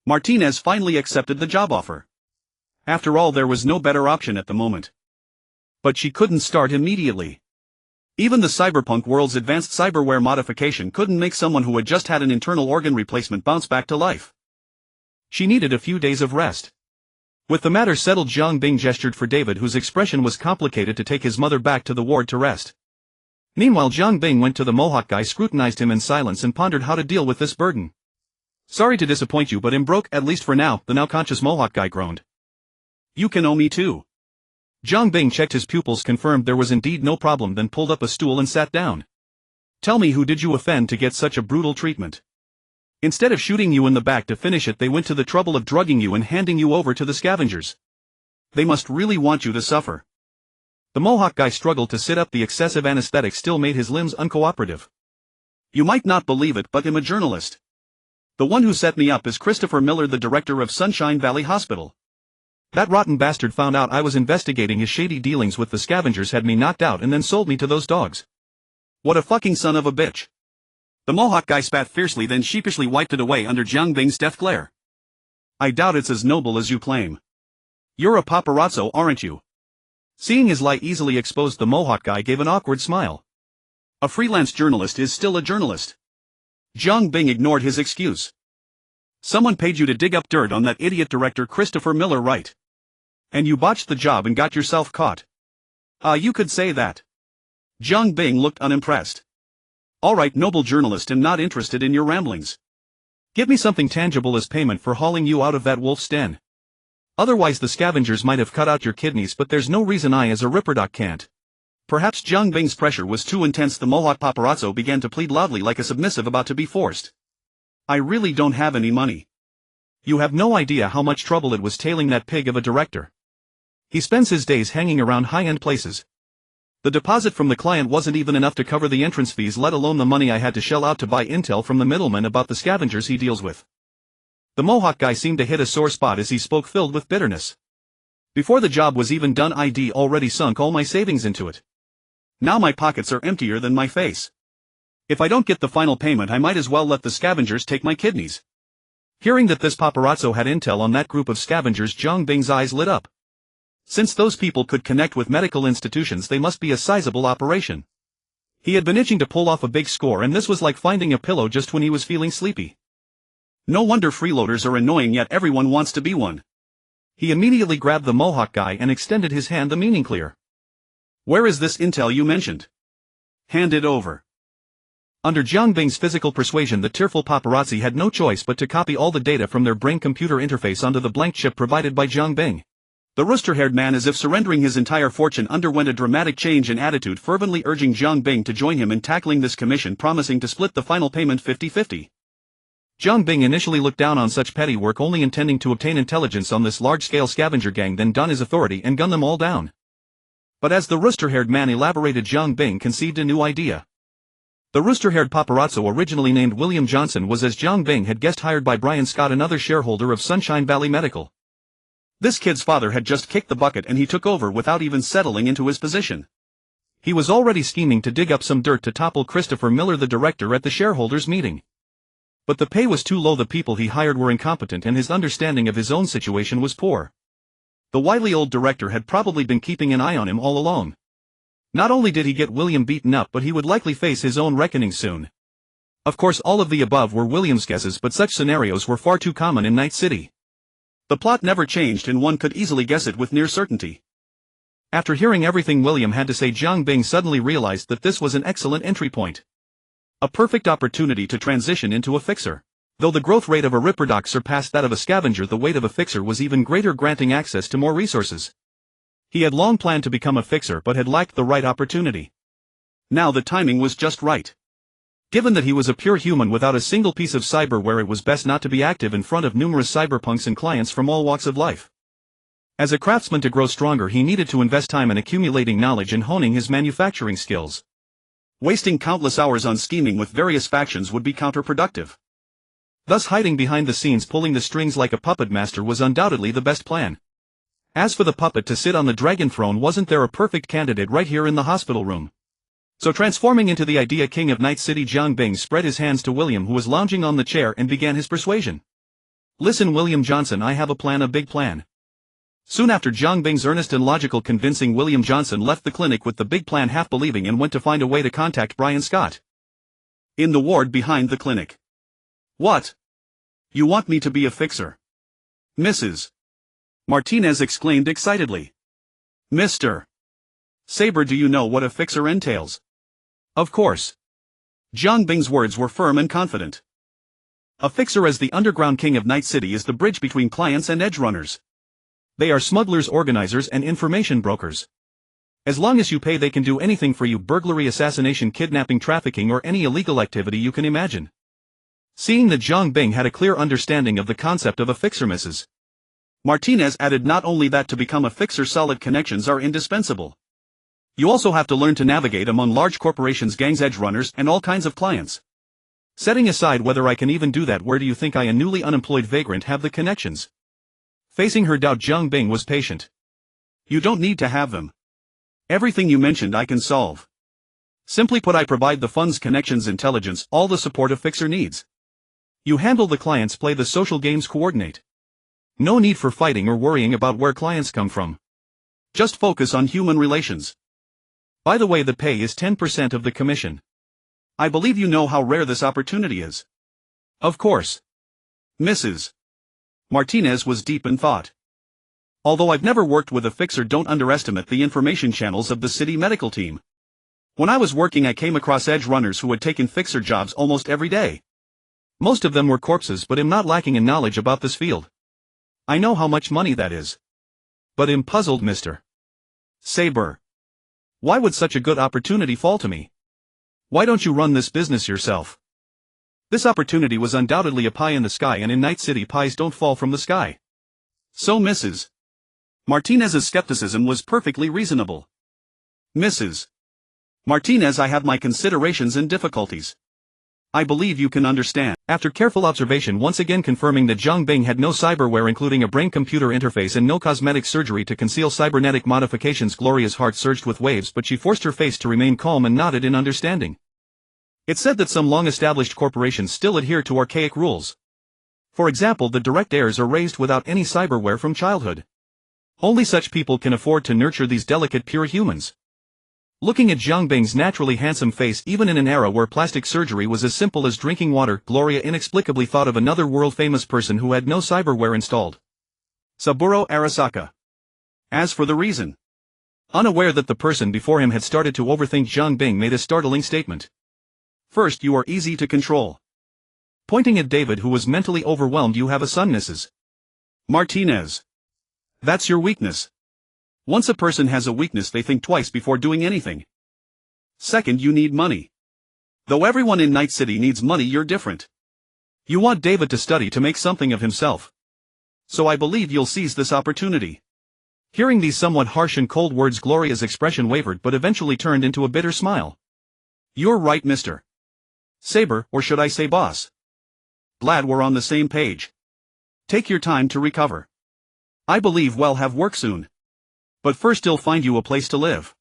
Martinez finally accepted the job offer. After all, there was no better option at the moment. But she couldn't start immediately. Even the Cyberpunk world's advanced cyberware modification couldn't make someone who had just had an internal organ replacement bounce back to life. She needed a few days of rest. With the matter settled, Jiang Bing gestured for David, whose expression was complicated, to take his mother back to the ward to rest. Meanwhile, Jiang Bing went to the Mohawk guy, scrutinized him in silence, and pondered how to deal with this burden. Sorry to disappoint you, but I'm broke, at least for now, the now-conscious Mohawk guy groaned. You can owe me too. Jiang Bing checked his pupils, confirmed there was indeed no problem, then pulled up a stool and sat down. Tell me, who did you offend to get such a brutal treatment? Instead of shooting you in the back to finish it, they went to the trouble of drugging you and handing you over to the scavengers. They must really want you to suffer. The Mohawk guy struggled to sit up. The excessive anesthetic still made his limbs uncooperative. You might not believe it, but I'm a journalist. The one who set me up is Christopher Miller, the director of Sunshine Valley Hospital. That rotten bastard found out I was investigating his shady dealings with the scavengers, had me knocked out, and then sold me to those dogs. What a fucking son of a bitch. The Mohawk guy spat fiercely, then sheepishly wiped it away under Jiang Bing's death glare. I doubt it's as noble as you claim. You're a paparazzo, aren't you? Seeing his lie easily exposed, the Mohawk guy gave an awkward smile. A freelance journalist is still a journalist. Jiang Bing ignored his excuse. Someone paid you to dig up dirt on that idiot director Christopher Miller, right? And you botched the job and got yourself caught. You could say that. Jiang Bing looked unimpressed. All right, noble journalist, I'm not interested in your ramblings. Give me something tangible as payment for hauling you out of that wolf's den. Otherwise the scavengers might have cut out your kidneys, but there's no reason I as a Ripperdoc can't. Perhaps Jiang Bing's pressure was too intense. The Mohawk paparazzo began to plead loudly like a submissive about to be forced. I really don't have any money. You have no idea how much trouble it was tailing that pig of a director. He spends his days hanging around high-end places. The deposit from the client wasn't even enough to cover the entrance fees, let alone the money I had to shell out to buy intel from the middlemen about the scavengers he deals with. The Mohawk guy seemed to hit a sore spot as he spoke, filled with bitterness. Before the job was even done, I'd already sunk all my savings into it. Now my pockets are emptier than my face. If I don't get the final payment, I might as well let the scavengers take my kidneys. Hearing that this paparazzo had intel on that group of scavengers, Jiang Bing's eyes lit up. Since those people could connect with medical institutions, they must be a sizable operation. He had been itching to pull off a big score, and this was like finding a pillow just when he was feeling sleepy. No wonder freeloaders are annoying, yet everyone wants to be one. He immediately grabbed the Mohawk guy and extended his hand, the meaning clear. Where is this intel you mentioned? Hand it over. Under Jiang Bing's physical persuasion, the tearful paparazzi had no choice but to copy all the data from their brain-computer interface onto the blank chip provided by Jiang Bing. The rooster-haired man, as if surrendering his entire fortune, underwent a dramatic change in attitude, fervently urging Jiang Bing to join him in tackling this commission, promising to split the final payment 50-50. Jiang Bing initially looked down on such petty work, only intending to obtain intelligence on this large-scale scavenger gang, then don his authority and gun them all down. But as the rooster-haired man elaborated, Jiang Bing conceived a new idea. The rooster-haired paparazzo, originally named William Johnson, was, as Jiang Bing had guessed, hired by Brian Scott, another shareholder of Sunshine Valley Medical. This kid's father had just kicked the bucket and he took over without even settling into his position. He was already scheming to dig up some dirt to topple Christopher Miller, the director, at the shareholders' meeting. But the pay was too low, the people he hired were incompetent, and his understanding of his own situation was poor. The wily old director had probably been keeping an eye on him all along. Not only did he get William beaten up, but he would likely face his own reckoning soon. Of course, all of the above were William's guesses, but such scenarios were far too common in Night City. The plot never changed, and one could easily guess it with near certainty. After hearing everything William had to say, Jiang Bing suddenly realized that this was an excellent entry point. A perfect opportunity to transition into a fixer. Though the growth rate of a ripperdoc surpassed that of a scavenger, the weight of a fixer was even greater, granting access to more resources. He had long planned to become a fixer but had lacked the right opportunity. Now the timing was just right. Given that he was a pure human without a single piece of cyberware, it was best not to be active in front of numerous cyberpunks and clients from all walks of life. As a craftsman, to grow stronger, he needed to invest time in accumulating knowledge and honing his manufacturing skills. Wasting countless hours on scheming with various factions would be counterproductive. Thus, hiding behind the scenes, pulling the strings like a puppet master, was undoubtedly the best plan. As for the puppet to sit on the dragon throne, wasn't there a perfect candidate right here in the hospital room? So, transforming into the idea king of Night City, Jiang Bing spread his hands to William, who was lounging on the chair, and began his persuasion. Listen, William Johnson, I have a plan, a big plan. Soon after Jiang Bing's earnest and logical convincing, William Johnson left the clinic with the big plan half believing, and went to find a way to contact Brian Scott. In the ward behind the clinic. What? You want me to be a fixer? Mrs. Martinez exclaimed excitedly. Mr. Saber, do you know what a fixer entails? Of course. Jiang Bing's words were firm and confident. A fixer, as the underground king of Night City, is the bridge between clients and edge runners. They are smugglers, organizers, and information brokers. As long as you pay, they can do anything for you: burglary, assassination, kidnapping, trafficking, or any illegal activity you can imagine. Seeing that Jiang Bing had a clear understanding of the concept of a fixer, Mrs. Martinez added, not only that, to become a fixer, solid connections are indispensable. You also have to learn to navigate among large corporations, gangs, edge runners, and all kinds of clients. Setting aside whether I can even do that, where do you think I, a newly unemployed vagrant, have the connections? Facing her doubt, Jiang Bing was patient. You don't need to have them. Everything you mentioned I can solve. Simply put, I provide the funds, connections, intelligence, all the support a fixer needs. You handle the clients, play the social games, coordinate. No need for fighting or worrying about where clients come from. Just focus on human relations. By the way, the pay is 10% of the commission. I believe you know how rare this opportunity is. Of course. Mrs. Martinez was deep in thought. Although I've never worked with a fixer, don't underestimate the information channels of the city medical team. When I was working, I came across edge runners who had taken fixer jobs almost every day. Most of them were corpses, but am not lacking in knowledge about this field. I know how much money that is. But am puzzled, Mr. Saber. Why would such a good opportunity fall to me? Why don't you run this business yourself? This opportunity was undoubtedly a pie in the sky, and in Night City pies don't fall from the sky. So Mrs. Martinez's skepticism was perfectly reasonable. Mrs. Martinez, I have my considerations and difficulties. I believe you can understand. After careful observation once again confirming that Zhang Bing had no cyberware including a brain-computer interface and no cosmetic surgery to conceal cybernetic modifications, Gloria's heart surged with waves, but she forced her face to remain calm and nodded in understanding. It's said that some long-established corporations still adhere to archaic rules. For example, the direct heirs are raised without any cyberware from childhood. Only such people can afford to nurture these delicate pure humans. Looking at Zhang Bing's naturally handsome face even in an era where plastic surgery was as simple as drinking water, Gloria inexplicably thought of another world-famous person who had no cyberware installed. Saburo Arasaka. As for the reason, unaware that the person before him had started to overthink, Zhang Bing made a startling statement. First, you are easy to control. Pointing at David, who was mentally overwhelmed, you have a son, Mrs. Martinez. That's your weakness. Once a person has a weakness, they think twice before doing anything. Second, you need money. Though everyone in Night City needs money, you're different. You want David to study to make something of himself. So I believe you'll seize this opportunity. Hearing these somewhat harsh and cold words, Gloria's expression wavered but eventually turned into a bitter smile. You're right, Mr. Saber, or should I say boss. Glad we're on the same page. Take your time to recover. I believe we'll have work soon. But first he'll find you a place to live.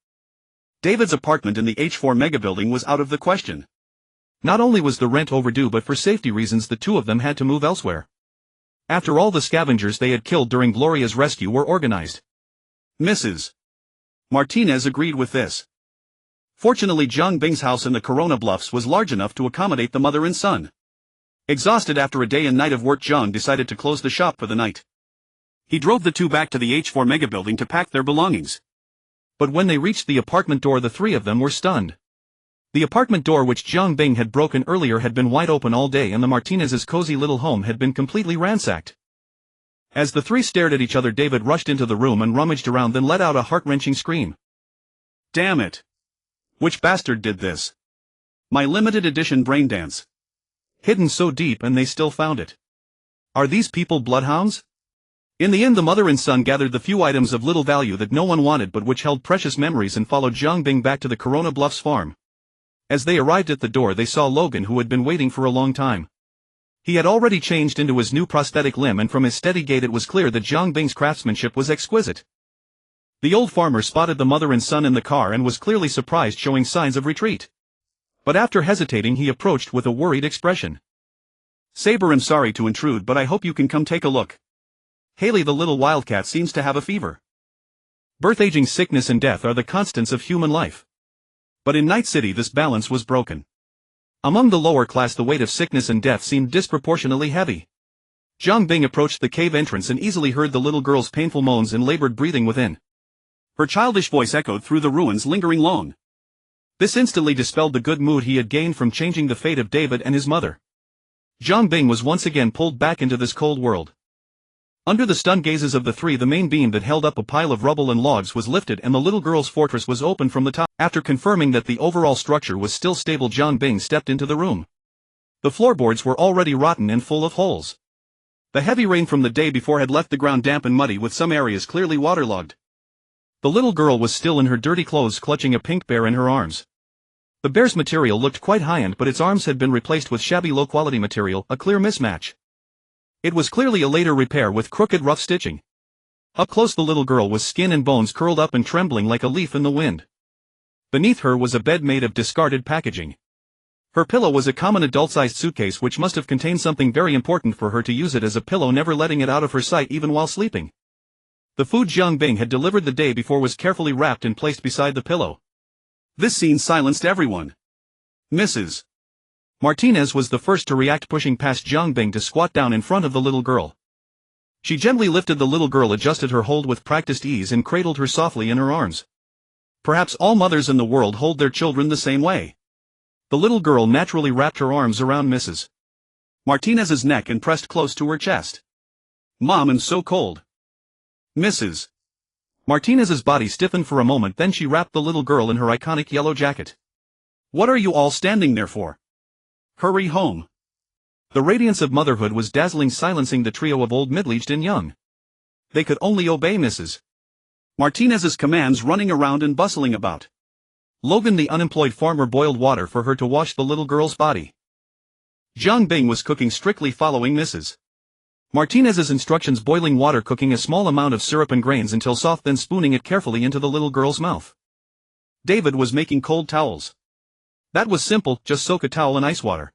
David's apartment in the H4 megabuilding was out of the question. Not only was the rent overdue, but for safety reasons the two of them had to move elsewhere. After all, the scavengers they had killed during Gloria's rescue were organized. Mrs. Martinez agreed with this. Fortunately, Zhang Bing's house in the Corona Bluffs was large enough to accommodate the mother and son. Exhausted after a day and night of work, Zhang decided to close the shop for the night. He drove the two back to the H4 megabuilding to pack their belongings. But when they reached the apartment door, the three of them were stunned. The apartment door, which Zhang Bing had broken earlier, had been wide open all day, and the Martinez's cozy little home had been completely ransacked. As the three stared at each other, David rushed into the room and rummaged around, then let out a heart-wrenching scream. Damn it! Which bastard did this? My limited edition braindance. Hidden so deep and they still found it. Are these people bloodhounds? In the end, the mother and son gathered the few items of little value that no one wanted but which held precious memories and followed Zhang Bing back to the Corona Bluffs farm. As they arrived at the door, they saw Logan, who had been waiting for a long time. He had already changed into his new prosthetic limb, and from his steady gait it was clear that Zhang Bing's craftsmanship was exquisite. The old farmer spotted the mother and son in the car and was clearly surprised, showing signs of retreat. But after hesitating, he approached with a worried expression. Saber, I'm sorry to intrude, but I hope you can come take a look. Haley, the little wildcat, seems to have a fever. Birth, aging, sickness and death are the constants of human life. But in Night City this balance was broken. Among the lower class, the weight of sickness and death seemed disproportionately heavy. Zhang Bing approached the cave entrance and easily heard the little girl's painful moans and labored breathing within. Her childish voice echoed through the ruins, lingering long. This instantly dispelled the good mood he had gained from changing the fate of David and his mother. Zhang Bing was once again pulled back into this cold world. Under the stunned gazes of the three, the main beam that held up a pile of rubble and logs was lifted and the little girl's fortress was opened from the top. After confirming that the overall structure was still stable, Zhang Bing stepped into the room. The floorboards were already rotten and full of holes. The heavy rain from the day before had left the ground damp and muddy, with some areas clearly waterlogged. The little girl was still in her dirty clothes, clutching a pink bear in her arms. The bear's material looked quite high-end, but its arms had been replaced with shabby low-quality material, a clear mismatch. It was clearly a later repair with crooked, rough stitching. Up close, the little girl was skin and bones, curled up and trembling like a leaf in the wind. Beneath her was a bed made of discarded packaging. Her pillow was a common adult-sized suitcase which must have contained something very important for her to use it as a pillow, never letting it out of her sight even while sleeping. The food Zhang Bing had delivered the day before was carefully wrapped and placed beside the pillow. This scene silenced everyone. Mrs. Martinez was the first to react, pushing past Zhang Bing to squat down in front of the little girl. She gently lifted the little girl, adjusted her hold with practiced ease, and cradled her softly in her arms. Perhaps all mothers in the world hold their children the same way. The little girl naturally wrapped her arms around Mrs. Martinez's neck and pressed close to her chest. Mom, I'm so cold. Mrs. Martinez's body stiffened for a moment, then she wrapped the little girl in her iconic yellow jacket. "What are you all standing there for? Hurry home." The radiance of motherhood was dazzling, silencing the trio of old, middle-aged and young. They could only obey Mrs. Martinez's commands, running around and bustling about. Logan, the unemployed farmer, boiled water for her to wash the little girl's body. Jiang Bing was cooking, strictly following Mrs. Martinez's instructions, boiling water, cooking a small amount of syrup and grains until soft, then spooning it carefully into the little girl's mouth. David was making cold towels. That was simple, just soak a towel in ice water.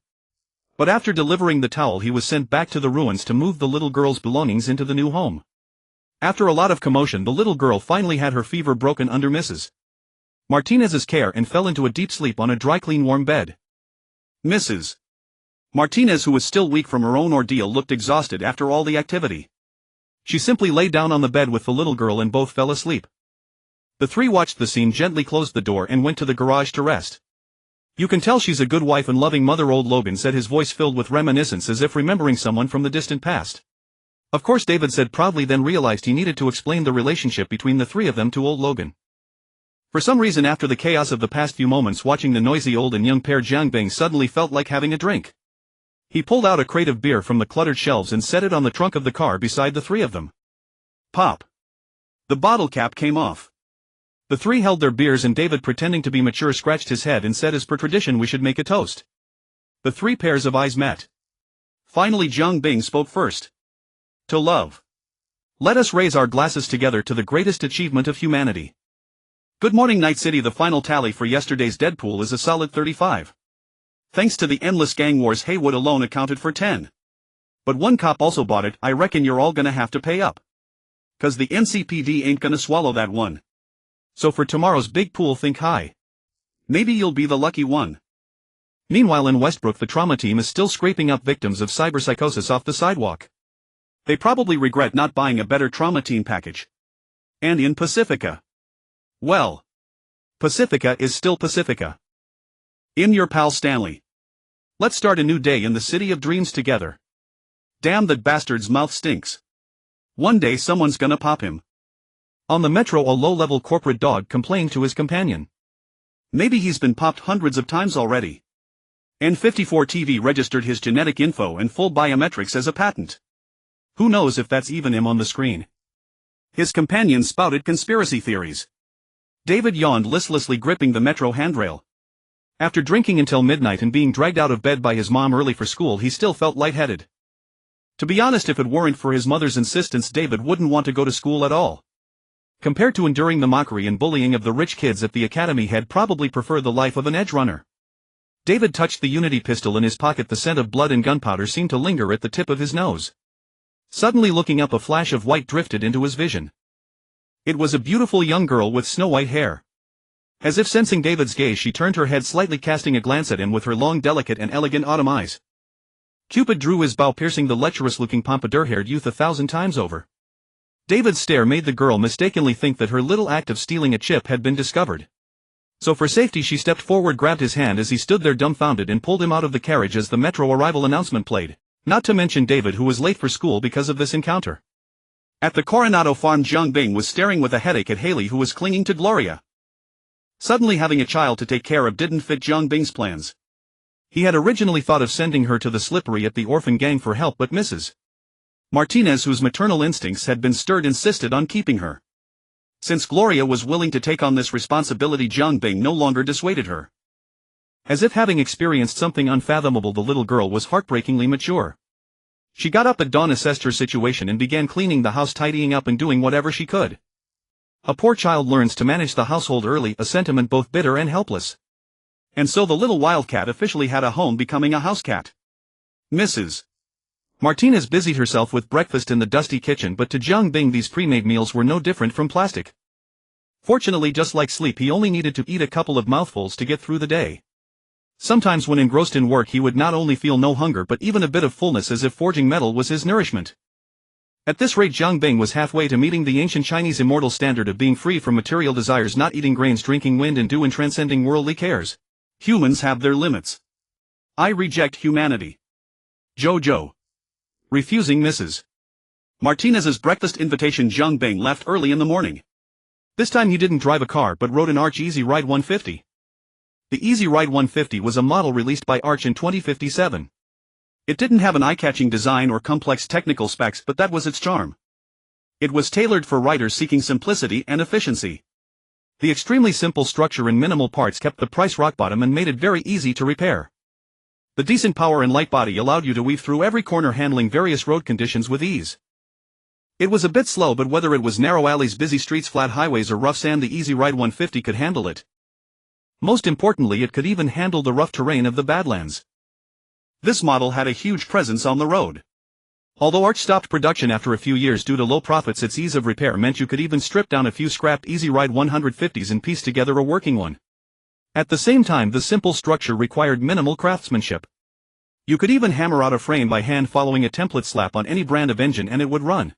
But after delivering the towel, he was sent back to the ruins to move the little girl's belongings into the new home. After a lot of commotion, the little girl finally had her fever broken under Mrs. Martinez's care and fell into a deep sleep on a dry, clean, warm bed. Mrs. Martinez, who was still weak from her own ordeal, looked exhausted after all the activity. She simply lay down on the bed with the little girl and both fell asleep. The three watched the scene, gently closed the door and went to the garage to rest. "You can tell she's a good wife and loving mother," old Logan said, his voice filled with reminiscence, as if remembering someone from the distant past. "Of course," David said proudly, then realized he needed to explain the relationship between the three of them to old Logan. For some reason, after the chaos of the past few moments watching the noisy old and young pair, Jiang Bing suddenly felt like having a drink. He pulled out a crate of beer from the cluttered shelves and set it on the trunk of the car beside the three of them. Pop! The bottle cap came off. The three held their beers and David, pretending to be mature, scratched his head and said, "As per tradition, we should make a toast." The three pairs of eyes met. Finally, Jiang Bing spoke first. "To love. Let us raise our glasses together to the greatest achievement of humanity." Good morning, Night City. The final tally for yesterday's Deadpool is a solid 35. Thanks to the endless gang wars, Heywood alone accounted for 10. But one cop also bought it. I reckon you're all gonna have to pay up. 'Cause the NCPD ain't gonna swallow that one. So for tomorrow's big pool, think high. Maybe you'll be the lucky one. Meanwhile, in Westbrook, the trauma team is still scraping up victims of cyberpsychosis off the sidewalk. They probably regret not buying a better trauma team package. And in Pacifica. Well, Pacifica is still Pacifica. I'm your pal Stanley. Let's start a new day in the city of dreams together. Damn, that bastard's mouth stinks. One day someone's gonna pop him. On the metro, a low-level corporate dog complained to his companion. Maybe he's been popped hundreds of times already. N54 TV registered his genetic info and full biometrics as a patent. Who knows if that's even him on the screen? His companion spouted conspiracy theories. David yawned listlessly, gripping the metro handrail. After drinking until midnight and being dragged out of bed by his mom early for school, he still felt lightheaded. To be honest, if it weren't for his mother's insistence, David wouldn't want to go to school at all. Compared to enduring the mockery and bullying of the rich kids at the academy, he'd probably prefer the life of an edge runner. David touched the Unity pistol in his pocket. The scent of blood and gunpowder seemed to linger at the tip of his nose. Suddenly, looking up, a flash of white drifted into his vision. It was a beautiful young girl with snow-white hair. As if sensing David's gaze, she turned her head slightly, casting a glance at him with her long, delicate and elegant autumn eyes. Cupid drew his bow, piercing the lecherous-looking pompadour-haired youth 1,000 times over. David's stare made the girl mistakenly think that her little act of stealing a chip had been discovered. So for safety, she stepped forward, grabbed his hand as he stood there dumbfounded, and pulled him out of the carriage as the metro arrival announcement played, not to mention David, who was late for school because of this encounter. At the Coronado farm, Jiang Bing was staring with a headache at Haley, who was clinging to Gloria. Suddenly, having a child to take care of didn't fit Jiang Bing's plans. He had originally thought of sending her to the Slippery at the orphan gang for help, but Mrs. Martinez, whose maternal instincts had been stirred, insisted on keeping her. Since Gloria was willing to take on this responsibility, Jiang Bing no longer dissuaded her. As if having experienced something unfathomable, the little girl was heartbreakingly mature. She got up at dawn, assessed her situation, and began cleaning the house, tidying up and doing whatever she could. A poor child learns to manage the household early, a sentiment both bitter and helpless. And so the little wildcat officially had a home, becoming a house cat. Mrs. Martinez busied herself with breakfast in the dusty kitchen, but to Jiang Bing these pre-made meals were no different from plastic. Fortunately, just like sleep, he only needed to eat a couple of mouthfuls to get through the day. Sometimes when engrossed in work, he would not only feel no hunger but even a bit of fullness, as if forging metal was his nourishment. At this rate, Jiang Bing was halfway to meeting the ancient Chinese immortal standard of being free from material desires, not eating grains, drinking wind and dew, and transcending worldly cares. Humans have their limits. I reject humanity. Jojo. Refusing Mrs. Martinez's breakfast invitation, Jiang Bing left early in the morning. This time he didn't drive a car but rode an Arch Easy Ride 150. The Easy Ride 150 was a model released by Arch in 2057. It didn't have an eye-catching design or complex technical specs, but that was its charm. It was tailored for riders seeking simplicity and efficiency. The extremely simple structure and minimal parts kept the price rock bottom and made it very easy to repair. The decent power and light body allowed you to weave through every corner, handling various road conditions with ease. It was a bit slow, but whether it was narrow alleys, busy streets, flat highways or rough sand, the Easy Ride 150 could handle it. Most importantly, it could even handle the rough terrain of the Badlands. This model had a huge presence on the road. Although Arch stopped production after a few years due to low profits, its ease of repair meant you could even strip down a few scrapped Easy Ride 150s and piece together a working one. At the same time, the simple structure required minimal craftsmanship. You could even hammer out a frame by hand following a template slap on any brand of engine and it would run.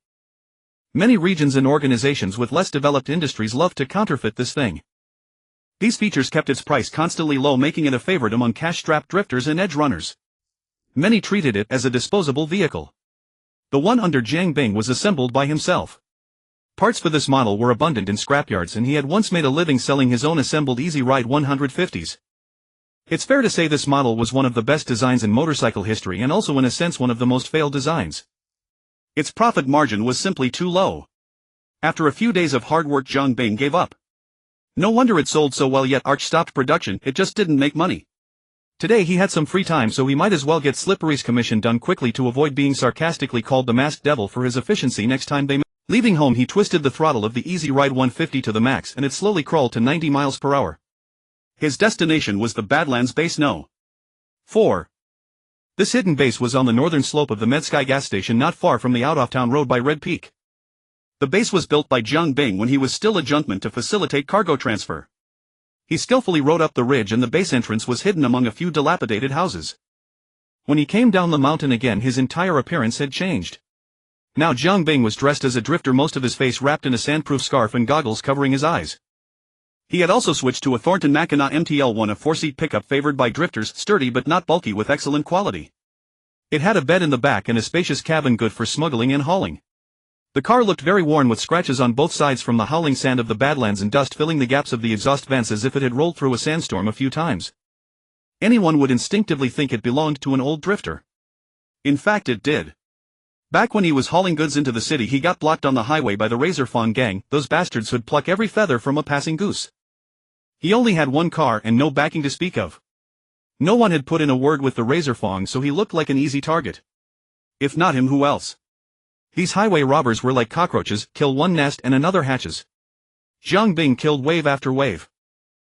Many regions and organizations with less developed industries loved to counterfeit this thing. These features kept its price constantly low, making it a favorite among cash-strapped drifters and edge runners. Many treated it as a disposable vehicle. The one under Jiang Bing was assembled by himself. Parts for this model were abundant in scrapyards, and he had once made a living selling his own assembled Easy Ride 150s. It's fair to say this model was one of the best designs in motorcycle history and also in a sense one of the most failed designs. Its profit margin was simply too low. After a few days of hard work, Jiang Bing gave up. No wonder it sold so well, yet Arch stopped production, it just didn't make money. Today he had some free time, so he might as well get Slippery's commission done quickly to avoid being sarcastically called the masked devil for his efficiency next time they met. Leaving home, he twisted the throttle of the Easy Ride 150 to the max and it slowly crawled to 90 miles per hour. His destination was the Badlands Base No. 4. This hidden base was on the northern slope of the Medsky gas station, not far from the out-of-town road by Red Peak. The base was built by Jiang Bing when he was still a junkman to facilitate cargo transfer. He skillfully rode up the ridge and the base entrance was hidden among a few dilapidated houses. When he came down the mountain again, his entire appearance had changed. Now Jiang Bing was dressed as a drifter, most of his face wrapped in a sandproof scarf and goggles covering his eyes. He had also switched to a Thornton Mackinac MTL1, a 4-seat pickup favored by drifters, sturdy but not bulky, with excellent quality. It had a bed in the back and a spacious cabin good for smuggling and hauling. The car looked very worn, with scratches on both sides from the howling sand of the Badlands and dust filling the gaps of the exhaust vents as if it had rolled through a sandstorm a few times. Anyone would instinctively think it belonged to an old drifter. In fact, it did. Back when he was hauling goods into the city, he got blocked on the highway by the Razor Fawn gang, those bastards who'd pluck every feather from a passing goose. He only had one car and no backing to speak of. No one had put in a word with the Razor Fawn, so he looked like an easy target. If not him, who else? These highway robbers were like cockroaches, kill one nest and another hatches. Jiang Bing killed wave after wave.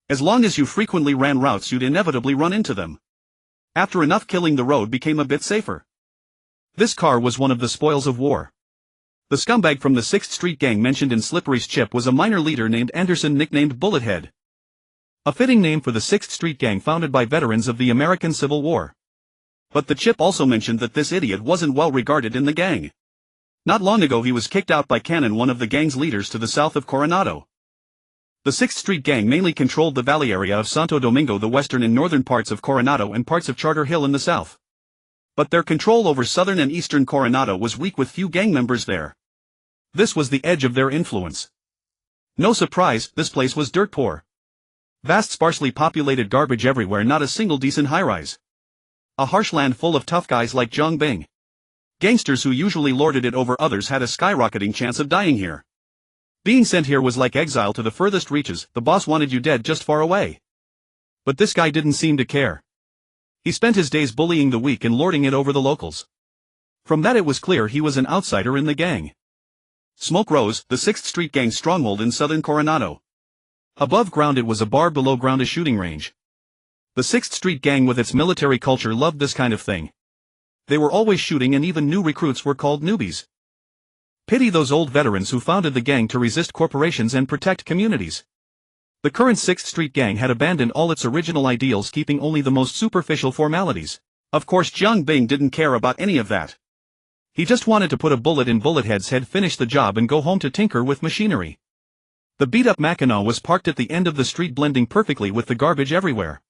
As long as you frequently ran routes, you'd inevitably run into them. After enough killing, the road became a bit safer. This car was one of the spoils of war. The scumbag from the 6th Street gang mentioned in Slippery's chip was a minor leader named Anderson, nicknamed Bullethead. A fitting name for the 6th Street gang founded by veterans of the American Civil War. But the chip also mentioned that this idiot wasn't well regarded in the gang. Not long ago he was kicked out by Cannon, one of the gang's leaders to the south of Coronado. The 6th Street gang mainly controlled the valley area of Santo Domingo, the western and northern parts of Coronado, and parts of Charter Hill in the south. But their control over southern and eastern Coronado was weak, with few gang members there. This was the edge of their influence. No surprise, this place was dirt poor. Vast, sparsely populated garbage everywhere, not a single decent high-rise. A harsh land full of tough guys like Jiang Bing. Gangsters who usually lorded it over others had a skyrocketing chance of dying here. Being sent here was like exile to the furthest reaches. The boss wanted you dead just far away. But this guy didn't seem to care. He spent his days bullying the weak and lording it over the locals. From that it was clear he was an outsider in the gang. Smoke rose, the 6th Street gang's stronghold in southern Coronado. Above ground it was a bar, below ground a shooting range. The 6th Street gang, with its military culture, loved this kind of thing. They were always shooting, and even new recruits were called newbies. Pity those old veterans who founded the gang to resist corporations and protect communities. The current 6th Street gang had abandoned all its original ideals, keeping only the most superficial formalities. Of course, Jiang Bing didn't care about any of that. He just wanted to put a bullet in Bullethead's head, finish the job and go home to tinker with machinery. The beat-up Mackinac was parked at the end of the street, blending perfectly with the garbage everywhere.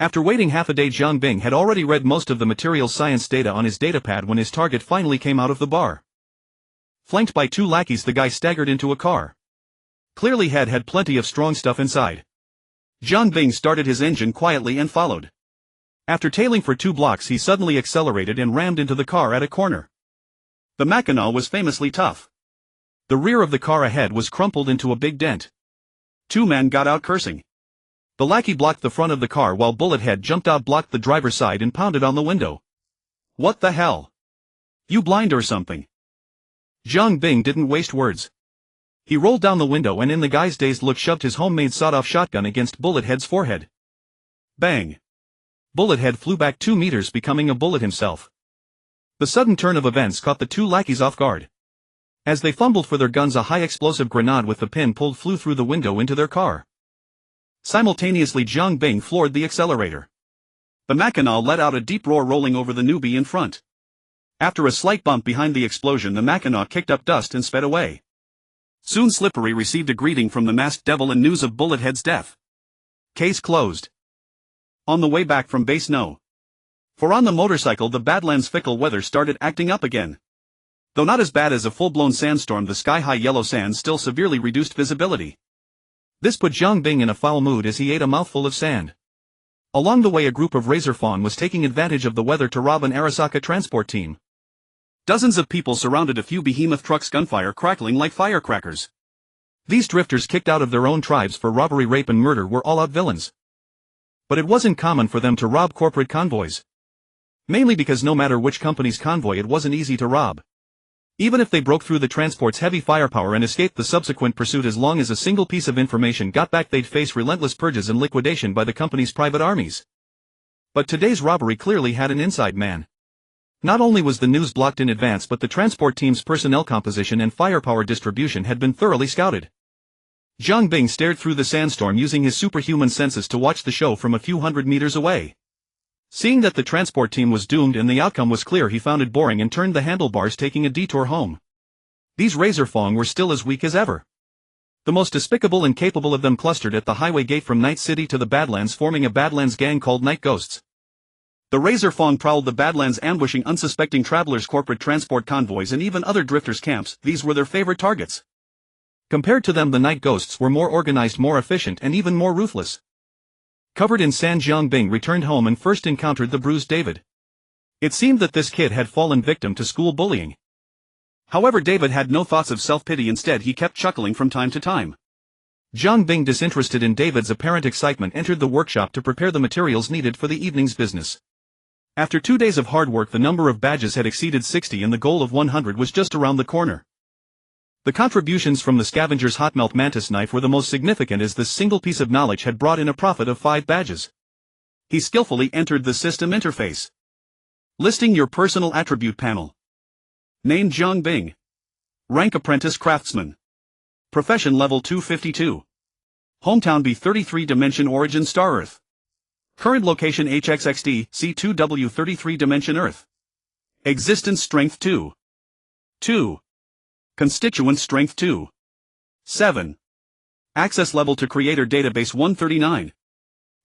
After waiting half a day, Jiang Bing had already read most of the material science data on his datapad when his target finally came out of the bar. Flanked by two lackeys, the guy staggered into a car. Clearly had plenty of strong stuff inside. Jiang Bing started his engine quietly and followed. After tailing for 2 blocks he suddenly accelerated and rammed into the car at a corner. The manhwa was famously tough. The rear of the car ahead was crumpled into a big dent. 2 men got out cursing. The lackey blocked the front of the car while Bullethead jumped out, blocked the driver's side and pounded on the window. "What the hell? You blind or something?" Jiang Bing didn't waste words. He rolled down the window and in the guy's dazed look shoved his homemade sawed-off shotgun against Bullethead's forehead. Bang! Bullethead flew back 2 meters, becoming a bullet himself. The sudden turn of events caught the 2 lackeys off guard. As they fumbled for their guns, a high-explosive grenade with the pin pulled flew through the window into their car. Simultaneously Jiang Bing floored the accelerator. The manhwa let out a deep roar, rolling over the newbie in front. After a slight bump behind the explosion, the manhwa kicked up dust and sped away. Soon Slippery received a greeting from the masked devil and news of Bullethead's death. Case closed. On the way back from base No. 4 on the motorcycle, the Badlands fickle weather started acting up again. Though not as bad as a full-blown sandstorm, the sky-high yellow sands still severely reduced visibility. This put Jiang Bing in a foul mood as he ate a mouthful of sand. Along the way a group of Razor Fawn was taking advantage of the weather to rob an Arasaka transport team. Dozens of people surrounded a few behemoth trucks, gunfire crackling like firecrackers. These drifters, kicked out of their own tribes for robbery, rape and murder, were all-out villains. But it wasn't common for them to rob corporate convoys. Mainly because no matter which company's convoy, it wasn't easy to rob. Even if they broke through the transport's heavy firepower and escaped the subsequent pursuit, as long as a single piece of information got back, they'd face relentless purges and liquidation by the company's private armies. But today's robbery clearly had an inside man. Not only was the news blocked in advance, but the transport team's personnel composition and firepower distribution had been thoroughly scouted. Jiang Bing stared through the sandstorm using his superhuman senses to watch the show from a few hundred meters away. Seeing that the transport team was doomed and the outcome was clear, he found it boring and turned the handlebars, taking a detour home. These Razor Fawn were still as weak as ever. The most despicable and capable of them clustered at the highway gate from Night City to the Badlands, forming a Badlands gang called Night Ghosts. The Razor Fawn prowled the Badlands, ambushing unsuspecting travelers, corporate transport convoys and even other drifters' camps. These were their favorite targets. Compared to them, the Night Ghosts were more organized, more efficient and even more ruthless. Covered in sand, Jiang Bing returned home and first encountered the bruised David. It seemed that this kid had fallen victim to school bullying. However, David had no thoughts of self-pity. Instead, he kept chuckling from time to time. Jiang Bing, disinterested in David's apparent excitement, entered the workshop to prepare the materials needed for the evening's business. After 2 days of hard work, the number of badges had exceeded 60 and the goal of 100 was just around the corner. The contributions from the scavenger's hot melt mantis knife were the most significant, as this single piece of knowledge had brought in a profit of 5 badges. He skillfully entered the system interface. Listing your personal attribute panel. Name Jiang Bing. Rank apprentice craftsman. Profession level 252. Hometown B33, dimension origin star Earth. Current location HXXD C2W33, dimension Earth. Existence strength 2. 2. Constituent strength 2. 7. Access level to creator database 139.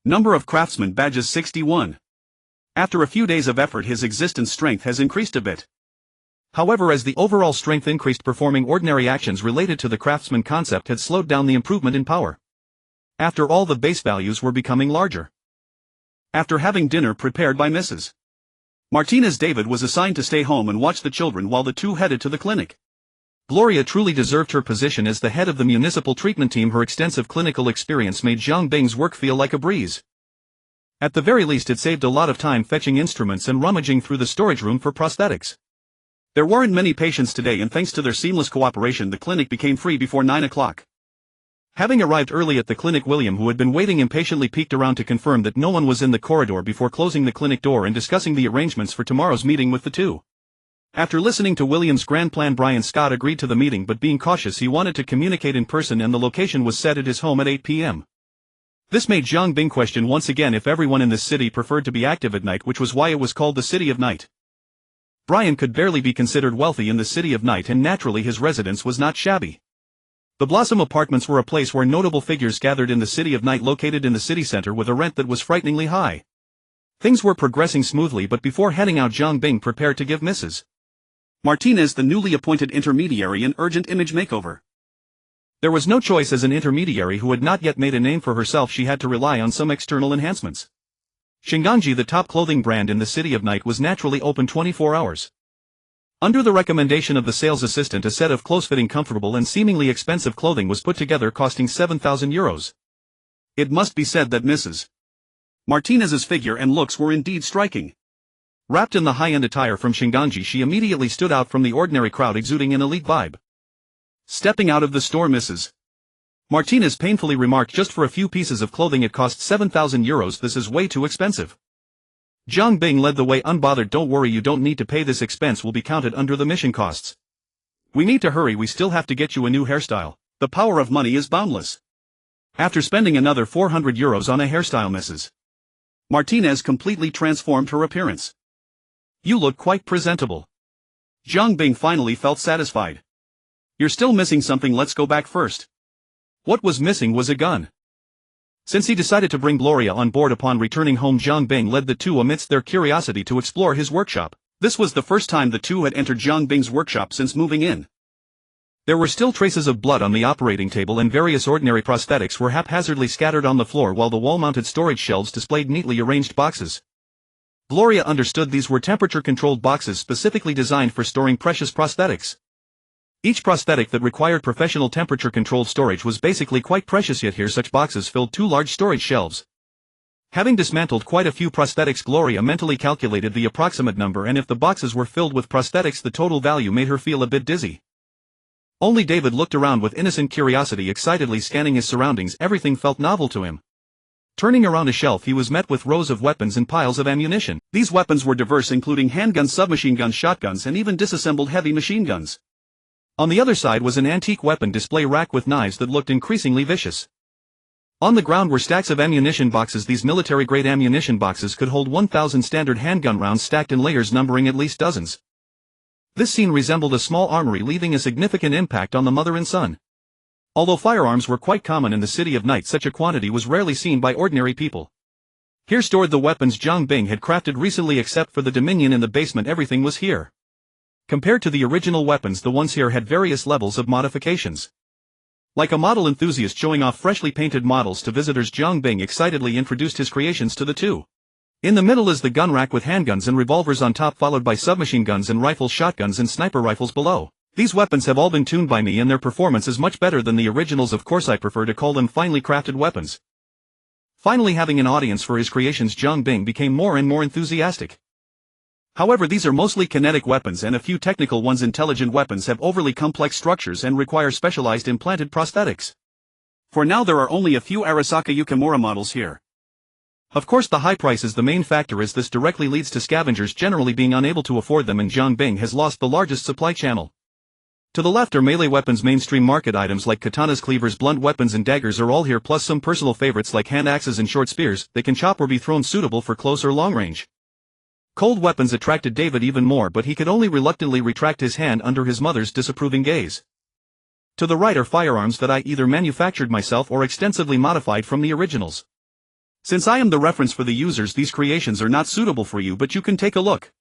Number of craftsman badges 61. After a few days of effort, his existence strength has increased a bit. However, as the overall strength increased, performing ordinary actions related to the craftsman concept had slowed down the improvement in power. After all, the base values were becoming larger. After having dinner prepared by Mrs. Martinez, David was assigned to stay home and watch the children while the two headed to the clinic. Gloria truly deserved her position as the head of the municipal treatment team. Her extensive clinical experience made Jiang Bing's work feel like a breeze. At the very least, it saved a lot of time fetching instruments and rummaging through the storage room for prosthetics. There weren't many patients today, and thanks to their seamless cooperation, the clinic became free before 9 o'clock. Having arrived early at the clinic, William, who had been waiting impatiently, peeked around to confirm that no one was in the corridor before closing the clinic door and discussing the arrangements for tomorrow's meeting with the two. After listening to William's grand plan, Brian Scott agreed to the meeting, but being cautious, he wanted to communicate in person, and the location was set at his home at 8 p.m. This made Jiang Bing question once again if everyone in this city preferred to be active at night, which was why it was called the City of Night. Brian could barely be considered wealthy in the City of Night, and naturally his residence was not shabby. The Blossom Apartments were a place where notable figures gathered in the City of Night, located in the city center with a rent that was frighteningly high. Things were progressing smoothly, but before heading out, Jiang Bing prepared to give Mrs. Martinez, the newly appointed intermediary, an urgent image makeover. There was no choice as an intermediary who had not yet made a name for herself. She had to rely on some external enhancements. Shinganji, the top clothing brand in the City of Night, was naturally open 24 hours. Under the recommendation of the sales assistant, a set of close-fitting, comfortable and seemingly expensive clothing was put together, costing 7,000 euros. It must be said that Mrs. Martinez's figure and looks were indeed striking. Wrapped in the high-end attire from Shinganji, she immediately stood out from the ordinary crowd, exuding an elite vibe. Stepping out of the store, Mrs. Martinez painfully remarked, "Just for a few pieces of clothing it costs 7,000 euros, this is way too expensive." Zhang Bing led the way, unbothered. "Don't worry, you don't need to pay. This expense will be counted under the mission costs. We need to hurry, we still have to get you a new hairstyle. The power of money is boundless." After spending another 400 euros on a hairstyle, Mrs. Martinez completely transformed her appearance. "You look quite presentable." Zhang Bing finally felt satisfied. "You're still missing something, let's go back first." What was missing was a gun. Since he decided to bring Gloria on board upon returning home, Zhang Bing led the two amidst their curiosity to explore his workshop. This was the first time the two had entered Zhang Bing's workshop since moving in. There were still traces of blood on the operating table, and various ordinary prosthetics were haphazardly scattered on the floor, while the wall-mounted storage shelves displayed neatly arranged boxes. Gloria understood these were temperature-controlled boxes specifically designed for storing precious prosthetics. Each prosthetic that required professional temperature-controlled storage was basically quite precious, yet here such boxes filled two large storage shelves. Having dismantled quite a few prosthetics, Gloria mentally calculated the approximate number, and if the boxes were filled with prosthetics, the total value made her feel a bit dizzy. Only David looked around with innocent curiosity, excitedly scanning his surroundings. Everything felt novel to him. Turning around a shelf, he was met with rows of weapons and piles of ammunition. These weapons were diverse, including handguns, submachine guns, shotguns, and even disassembled heavy machine guns. On the other side was an antique weapon display rack with knives that looked increasingly vicious. On the ground were stacks of ammunition boxes. These military-grade ammunition boxes could hold 1,000 standard handgun rounds stacked in layers numbering at least dozens. This scene resembled a small armory, leaving a significant impact on the mother and son. Although firearms were quite common in the City of Night, such a quantity was rarely seen by ordinary people. Here stored the weapons Zhang Bing had crafted recently. Except for the Dominion in the basement, everything was here. Compared to the original weapons, the ones here had various levels of modifications. Like a model enthusiast showing off freshly painted models to visitors, Zhang Bing excitedly introduced his creations to the two. In the middle is the gun rack with handguns and revolvers on top, followed by submachine guns and rifles, shotguns and sniper rifles below. These weapons have all been tuned by me, and their performance is much better than the originals. Of course, I prefer to call them finely crafted weapons. Finally having an audience for his creations, Zhang Bing became more and more enthusiastic. However, these are mostly kinetic weapons and a few technical ones. Intelligent weapons have overly complex structures and require specialized implanted prosthetics. For now there are only a few Arasaka Yukimura models here. Of course, the high price is the main factor, as this directly leads to scavengers generally being unable to afford them, and Zhang Bing has lost the largest supply channel. To the left are melee weapons. Mainstream market items like katanas, cleavers, blunt weapons and daggers are all here, plus some personal favorites like hand axes and short spears. They can chop or be thrown, suitable for close or long range. Cold weapons attracted David even more, but he could only reluctantly retract his hand under his mother's disapproving gaze. To the right are firearms that I either manufactured myself or extensively modified from the originals. Since I am the reference for the users, these creations are not suitable for you, but you can take a look.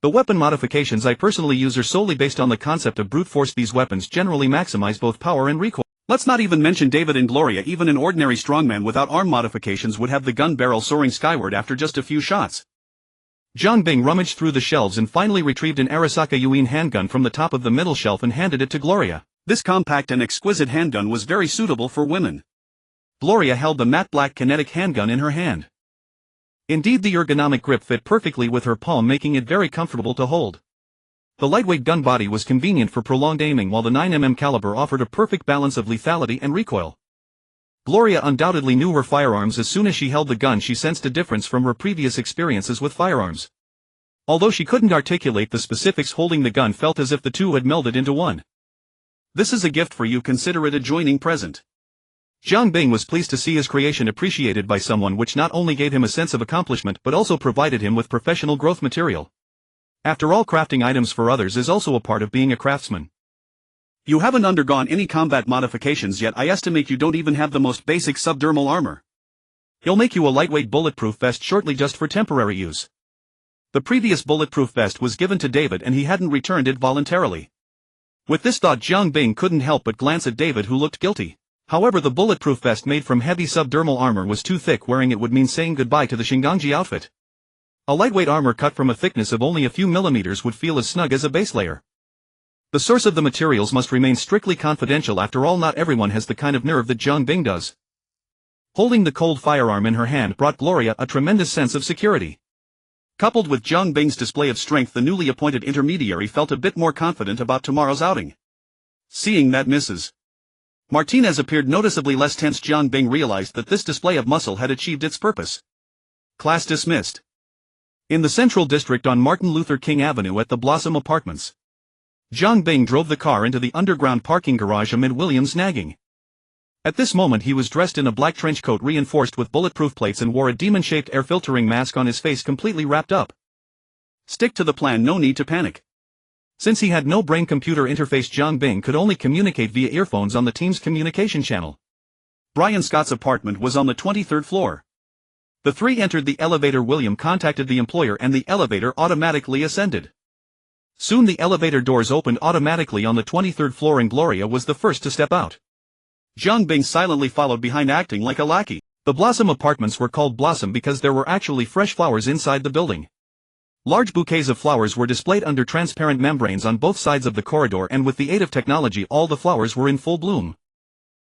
The weapon modifications I personally use are solely based on the concept of brute force. These weapons generally maximize both power and recoil. Let's not even mention David and Gloria. Even an ordinary strongman without arm modifications would have the gun barrel soaring skyward after just a few shots. Zhang Bing rummaged through the shelves and finally retrieved an Arasaka Yuin handgun from the top of the middle shelf and handed it to Gloria. This compact and exquisite handgun was very suitable for women. Gloria held the matte black kinetic handgun in her hand. Indeed, the ergonomic grip fit perfectly with her palm, making it very comfortable to hold. The lightweight gun body was convenient for prolonged aiming, while the 9mm caliber offered a perfect balance of lethality and recoil. Gloria undoubtedly knew her firearms. As soon as she held the gun, she sensed a difference from her previous experiences with firearms. Although she couldn't articulate the specifics, holding the gun felt as if the two had melded into one. "This is a gift for you, consider it a joining present." Zhang Bing was pleased to see his creation appreciated by someone, which not only gave him a sense of accomplishment but also provided him with professional growth material. After all, crafting items for others is also a part of being a craftsman. "You haven't undergone any combat modifications yet. I estimate you don't even have the most basic subdermal armor. He'll make you a lightweight bulletproof vest shortly, just for temporary use." The previous bulletproof vest was given to David and he hadn't returned it voluntarily. With this thought, Jiang Bing couldn't help but glance at David, who looked guilty. However, the bulletproof vest made from heavy subdermal armor was too thick. Wearing it would mean saying goodbye to the Shinganji outfit. A lightweight armor cut from a thickness of only a few millimeters would feel as snug as a base layer. The source of the materials must remain strictly confidential. After all, not everyone has the kind of nerve that Jiang Bing does. Holding the cold firearm in her hand brought Gloria a tremendous sense of security. Coupled with Jiang Bing's display of strength, the newly appointed intermediary felt a bit more confident about tomorrow's outing. Seeing that Mrs. Martinez appeared noticeably less tense, Jiang Bing realized that this display of muscle had achieved its purpose. Class dismissed. In the Central District on Martin Luther King Avenue at the Blossom Apartments, Jiang Bing drove the car into the underground parking garage amid William's nagging. At this moment he was dressed in a black trench coat reinforced with bulletproof plates and wore a demon-shaped air filtering mask on his face, completely wrapped up. Stick to the plan, no need to panic. Since he had no brain-computer interface, Jiang Bing could only communicate via earphones on the team's communication channel. Brian Scott's apartment was on the 23rd floor. The three entered the elevator. William contacted the employer and the elevator automatically ascended. Soon the elevator doors opened automatically on the 23rd floor and Gloria was the first to step out. Jiang Bing silently followed behind, acting like a lackey. The Blossom Apartments were called Blossom because there were actually fresh flowers inside the building. Large bouquets of flowers were displayed under transparent membranes on both sides of the corridor, and with the aid of technology all the flowers were in full bloom.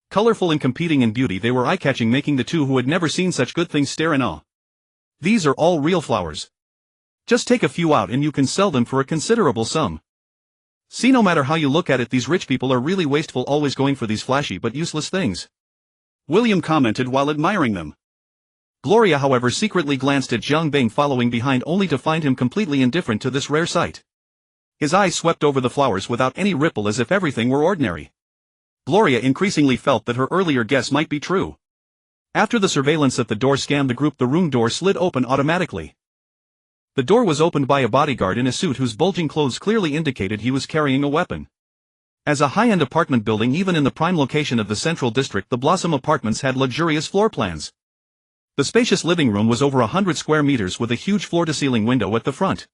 Colorful and competing in beauty, they were eye-catching, making the two who had never seen such good things stare in awe. These are all real flowers. Just take a few out and you can sell them for a considerable sum. See, no matter how you look at it, these rich people are really wasteful, always going for these flashy but useless things. William commented while admiring them. Gloria, however, secretly glanced at Jiang Bing, following behind only to find him completely indifferent to this rare sight. His eyes swept over the flowers without any ripple, as if everything were ordinary. Gloria increasingly felt that her earlier guess might be true. After the surveillance at the door scanned the group, the room door slid open automatically. The door was opened by a bodyguard in a suit whose bulging clothes clearly indicated he was carrying a weapon. As a high-end apartment building, even in the prime location of the Central District, the Blossom Apartments had luxurious floor plans. The spacious living room was over 100 square meters with a huge floor-to-ceiling window at the front.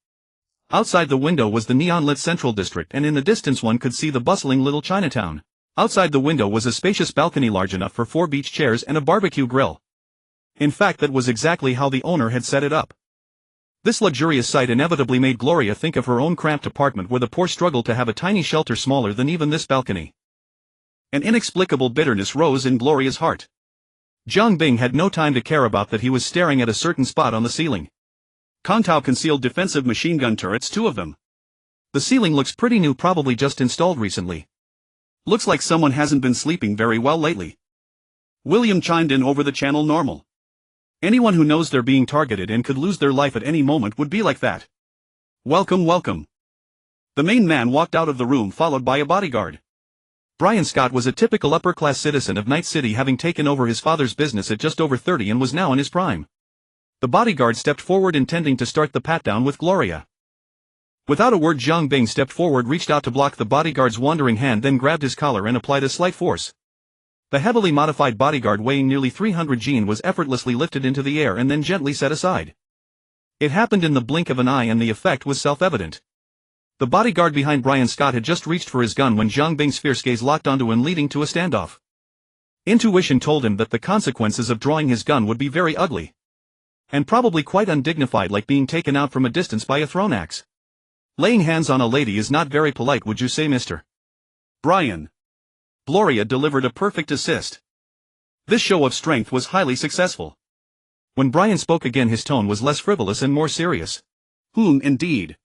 Outside the window was the neon-lit Central District, and in the distance one could see the bustling little Chinatown. Outside the window was a spacious balcony large enough for 4 beach chairs and a barbecue grill. In fact, that was exactly how the owner had set it up. This luxurious sight inevitably made Gloria think of her own cramped apartment, where the poor struggled to have a tiny shelter smaller than even this balcony. An inexplicable bitterness rose in Gloria's heart. Jiang Bing had no time to care about that. He was staring at a certain spot on the ceiling. Kongtao concealed defensive machine gun turrets, 2 of them. The ceiling looks pretty new, probably just installed recently. Looks like someone hasn't been sleeping very well lately. William chimed in over the channel normal. Anyone who knows they're being targeted and could lose their life at any moment would be like that. Welcome, welcome. The main man walked out of the room, followed by a bodyguard. Brian Scott was a typical upper-class citizen of Night City, having taken over his father's business at just over 30 and was now in his prime. The bodyguard stepped forward, intending to start the pat-down with Gloria. Without a word, Jiang Bing stepped forward, reached out to block the bodyguard's wandering hand, then grabbed his collar and applied a slight force. The heavily modified bodyguard, weighing nearly 300 G'n, was effortlessly lifted into the air and then gently set aside. It happened in the blink of an eye, and the effect was self-evident. The bodyguard behind Brian Scott had just reached for his gun when Jiang Bing's fierce gaze locked onto him, leading to a standoff. Intuition told him that the consequences of drawing his gun would be very ugly. And probably quite undignified, like being taken out from a distance by a thrown axe. Laying hands on a lady is not very polite, would you say, Mr. Brian? Gloria delivered a perfect assist. This show of strength was highly successful. When Brian spoke again, his tone was less frivolous and more serious. Indeed.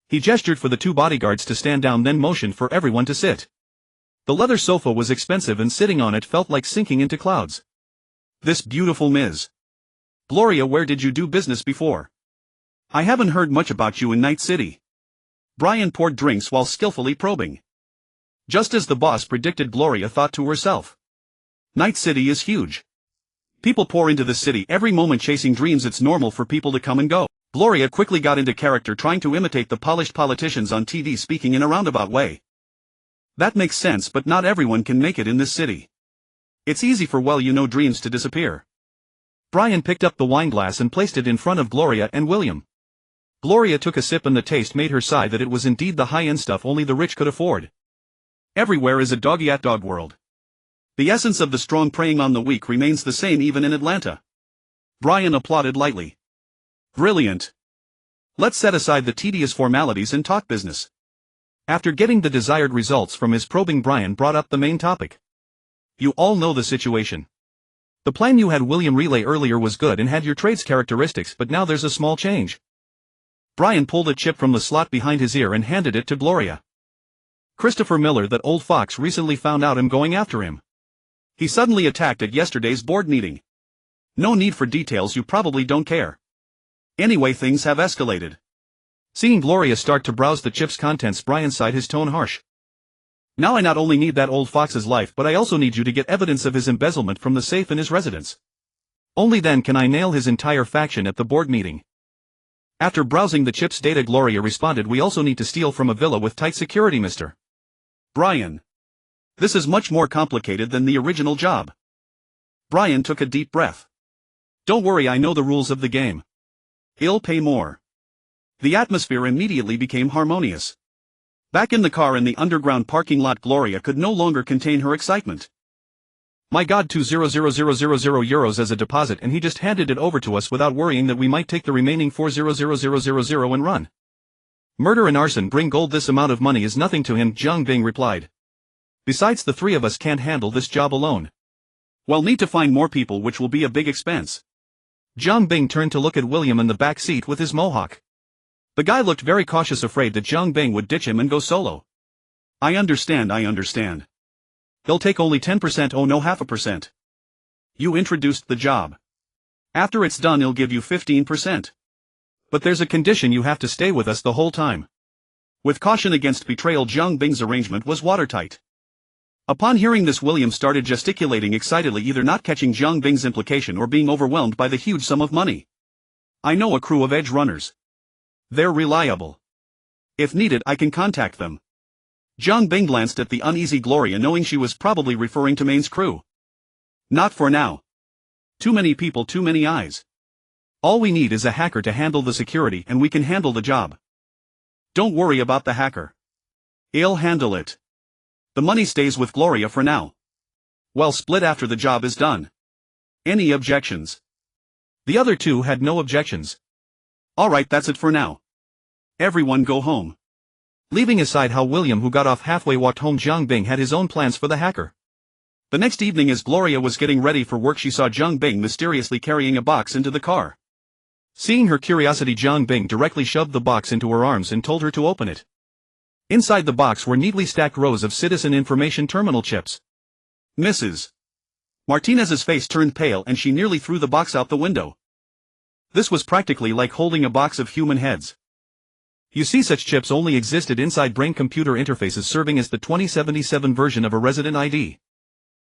He gestured for the 2 bodyguards to stand down, then motioned for everyone to sit. The leather sofa was expensive, and sitting on it felt like sinking into clouds. This beautiful Ms. Gloria, where did you do business before? I haven't heard much about you in Night City. Brian poured drinks while skillfully probing. Just as the boss predicted, Gloria thought to herself. Night City is huge. People pour into the city every moment chasing dreams. It's normal for people to come and go. Gloria quickly got into character, trying to imitate the polished politicians on TV, speaking in a roundabout way. That makes sense, but not everyone can make it in this city. It's easy for dreams to disappear. Brian picked up the wineglass and placed it in front of Gloria and William. Gloria took a sip, and the taste made her sigh that it was indeed the high-end stuff only the rich could afford. Everywhere is a dog-eat-dog world. The essence of the strong preying on the weak remains the same even in Atlanta. Brian applauded lightly. Brilliant. Let's set aside the tedious formalities and talk business. After getting the desired results from his probing, Brian brought up the main topic. You all know the situation. The plan you had William relay earlier was good and had your traits characteristics, but now there's a small change. Brian pulled a chip from the slot behind his ear and handed it to Gloria. Christopher Miller, that old fox, recently found out I'm going after him. He suddenly attacked at yesterday's board meeting. No need for details, you probably don't care. Anyway, things have escalated. Seeing Gloria start to browse the chip's contents, Brian sighed, his tone harsh. Now I not only need that old fox's life, but I also need you to get evidence of his embezzlement from the safe in his residence. Only then can I nail his entire faction at the board meeting. After browsing the chip's data, Gloria responded, we also need to steal from a villa with tight security, Mr. Brian. This is much more complicated than the original job. Brian took a deep breath. Don't worry, I know the rules of the game. He'll pay more. The atmosphere immediately became harmonious. Back in the car in the underground parking lot, Gloria could no longer contain her excitement. My God, 200,000 euros as a deposit, and he just handed it over to us without worrying that we might take the remaining 400,000 and run. Murder and arson bring gold. This amount of money is nothing to him, Jiang Bing replied. Besides, the three of us can't handle this job alone. We'll need to find more people, which will be a big expense. Jiang Bing turned to look at William in the back seat with his mohawk. The guy looked very cautious, afraid that Jiang Bing would ditch him and go solo. I understand. He'll take only 10%, oh no, 0.5%. You introduced the job. After it's done, he'll give you 15%. But there's a condition, you have to stay with us the whole time. With caution against betrayal, Jiang Bing's arrangement was watertight. Upon hearing this, William started gesticulating excitedly, either not catching Jiang Bing's implication or being overwhelmed by the huge sum of money. I know a crew of edge runners. They're reliable. If needed, I can contact them. Jiang Bing glanced at the uneasy Gloria, knowing she was probably referring to Maine's crew. Not for now. Too many people, too many eyes. All we need is a hacker to handle the security, and we can handle the job. Don't worry about the hacker. He'll handle it. The money stays with Gloria for now. We'll split after the job is done. Any objections? The other two had no objections. Alright, that's it for now. Everyone go home. Leaving aside how William, who got off halfway, walked home, Jiang Bing had his own plans for the hacker. The next evening, as Gloria was getting ready for work, she saw Jiang Bing mysteriously carrying a box into the car. Seeing her curiosity, Jiang Bing directly shoved the box into her arms and told her to open it. Inside the box were neatly stacked rows of citizen information terminal chips. Mrs. Martinez's face turned pale and she nearly threw the box out the window. This was practically like holding a box of human heads. You see, such chips only existed inside brain-computer interfaces, serving as the 2077 version of a resident ID.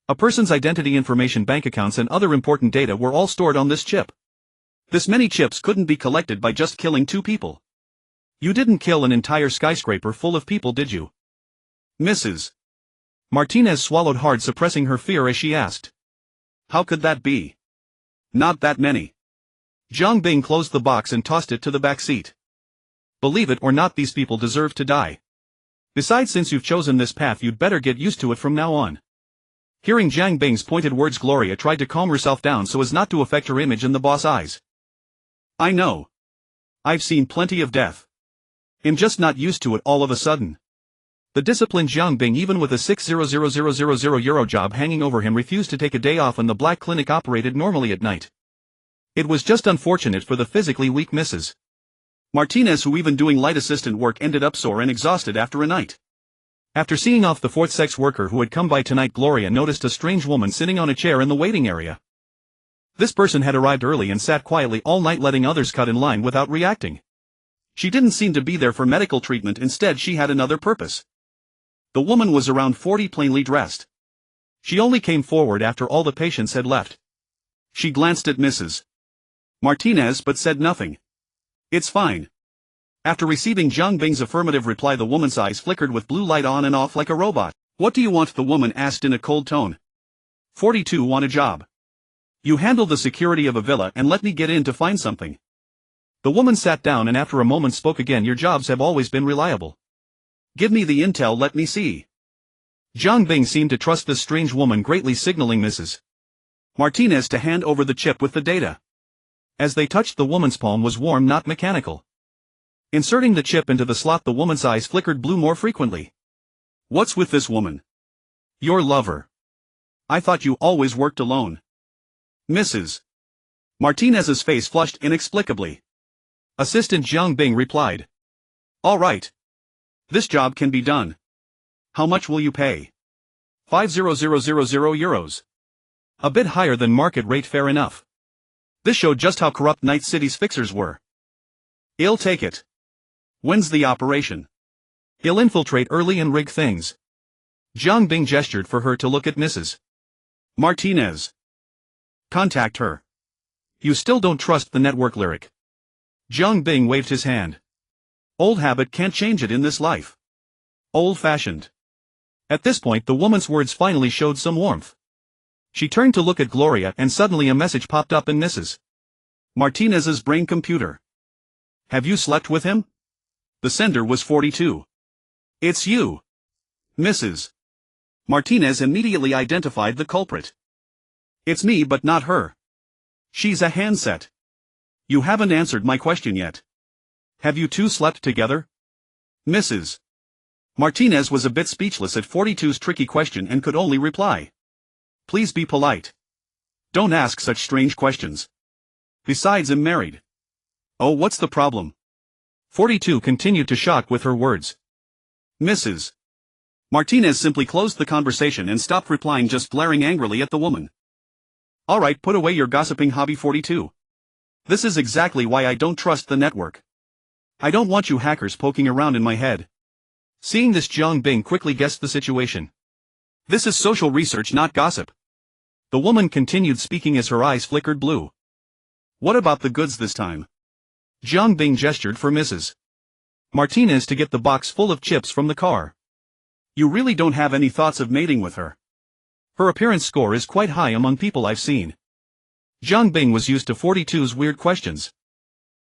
A person's identity information, bank accounts, and other important data were all stored on this chip. This many chips couldn't be collected by just killing two people. You didn't kill an entire skyscraper full of people, did you? Mrs. Martinez swallowed hard, suppressing her fear as she asked. How could that be? Not that many. Jiang Bing closed the box and tossed it to the back seat. Believe it or not, these people deserve to die. Besides, since you've chosen this path, you'd better get used to it from now on. Hearing Jiang Bing's pointed words, Gloria tried to calm herself down so as not to affect her image in the boss' eyes. I know. I've seen plenty of death. I'm just not used to it all of a sudden. The disciplined Jiang Bing, even with a 600,000 euro job hanging over him, refused to take a day off, and the black clinic operated normally at night. It was just unfortunate for the physically weak Mrs. Martinez, who even doing light assistant work ended up sore and exhausted after a night. After seeing off the fourth sex worker who had come by tonight, Gloria noticed a strange woman sitting on a chair in the waiting area. This person had arrived early and sat quietly all night, letting others cut in line without reacting. She didn't seem to be there for medical treatment, instead she had another purpose. The woman was around 40, plainly dressed. She only came forward after all the patients had left. She glanced at Mrs. Martinez but said nothing. It's fine. After receiving Jiang Bing's affirmative reply, the woman's eyes flickered with blue light on and off like a robot. What do you want? The woman asked in a cold tone. 42 want a job. You handle the security of a villa and let me get in to find something. The woman sat down and after a moment spoke again. Your jobs have always been reliable. Give me the intel, let me see. Jiang Bing seemed to trust this strange woman greatly, signaling Mrs. Martinez to hand over the chip with the data. As they touched, the woman's palm was warm, not mechanical. Inserting the chip into the slot, the woman's eyes flickered blue more frequently. What's with this woman? Your lover. I thought you always worked alone. Mrs. Martinez's face flushed inexplicably. Assistant Jiang Bing replied. All right. This job can be done. How much will you pay? 5,000 euros. A bit higher than market rate, fair enough. This showed just how corrupt Night City's fixers were. I'll take it. When's the operation? I'll infiltrate early and rig things. Jiang Bing gestured for her to look at Mrs. Martinez. Contact her. You still don't trust the network, lyric. Jiang Bing waved his hand. Old habit, can't change it in this life. Old-fashioned. At this point, the woman's words finally showed some warmth. She turned to look at Gloria, and suddenly a message popped up in Mrs. Martinez's brain computer. Have you slept with him? The sender was 42. It's you. Mrs. Martinez immediately identified the culprit. It's me, but not her. She's a handset. You haven't answered my question yet. Have you two slept together? Mrs. Martinez was a bit speechless at 42's tricky question and could only reply. Please be polite. Don't ask such strange questions. Besides, I'm married. Oh, what's the problem? 42 continued to shock with her words. Mrs. Martinez simply closed the conversation and stopped replying, just glaring angrily at the woman. All right, put away your gossiping hobby, 42. This is exactly why I don't trust the network. I don't want you hackers poking around in my head. Seeing this, Jiang Bing quickly guessed the situation. This is social research, not gossip. The woman continued speaking as her eyes flickered blue. What about the goods this time? Jiang Bing gestured for Mrs. Martinez to get the box full of chips from the car. You really don't have any thoughts of mating with her? Her appearance score is quite high among people I've seen. Jiang Bing was used to 42's weird questions.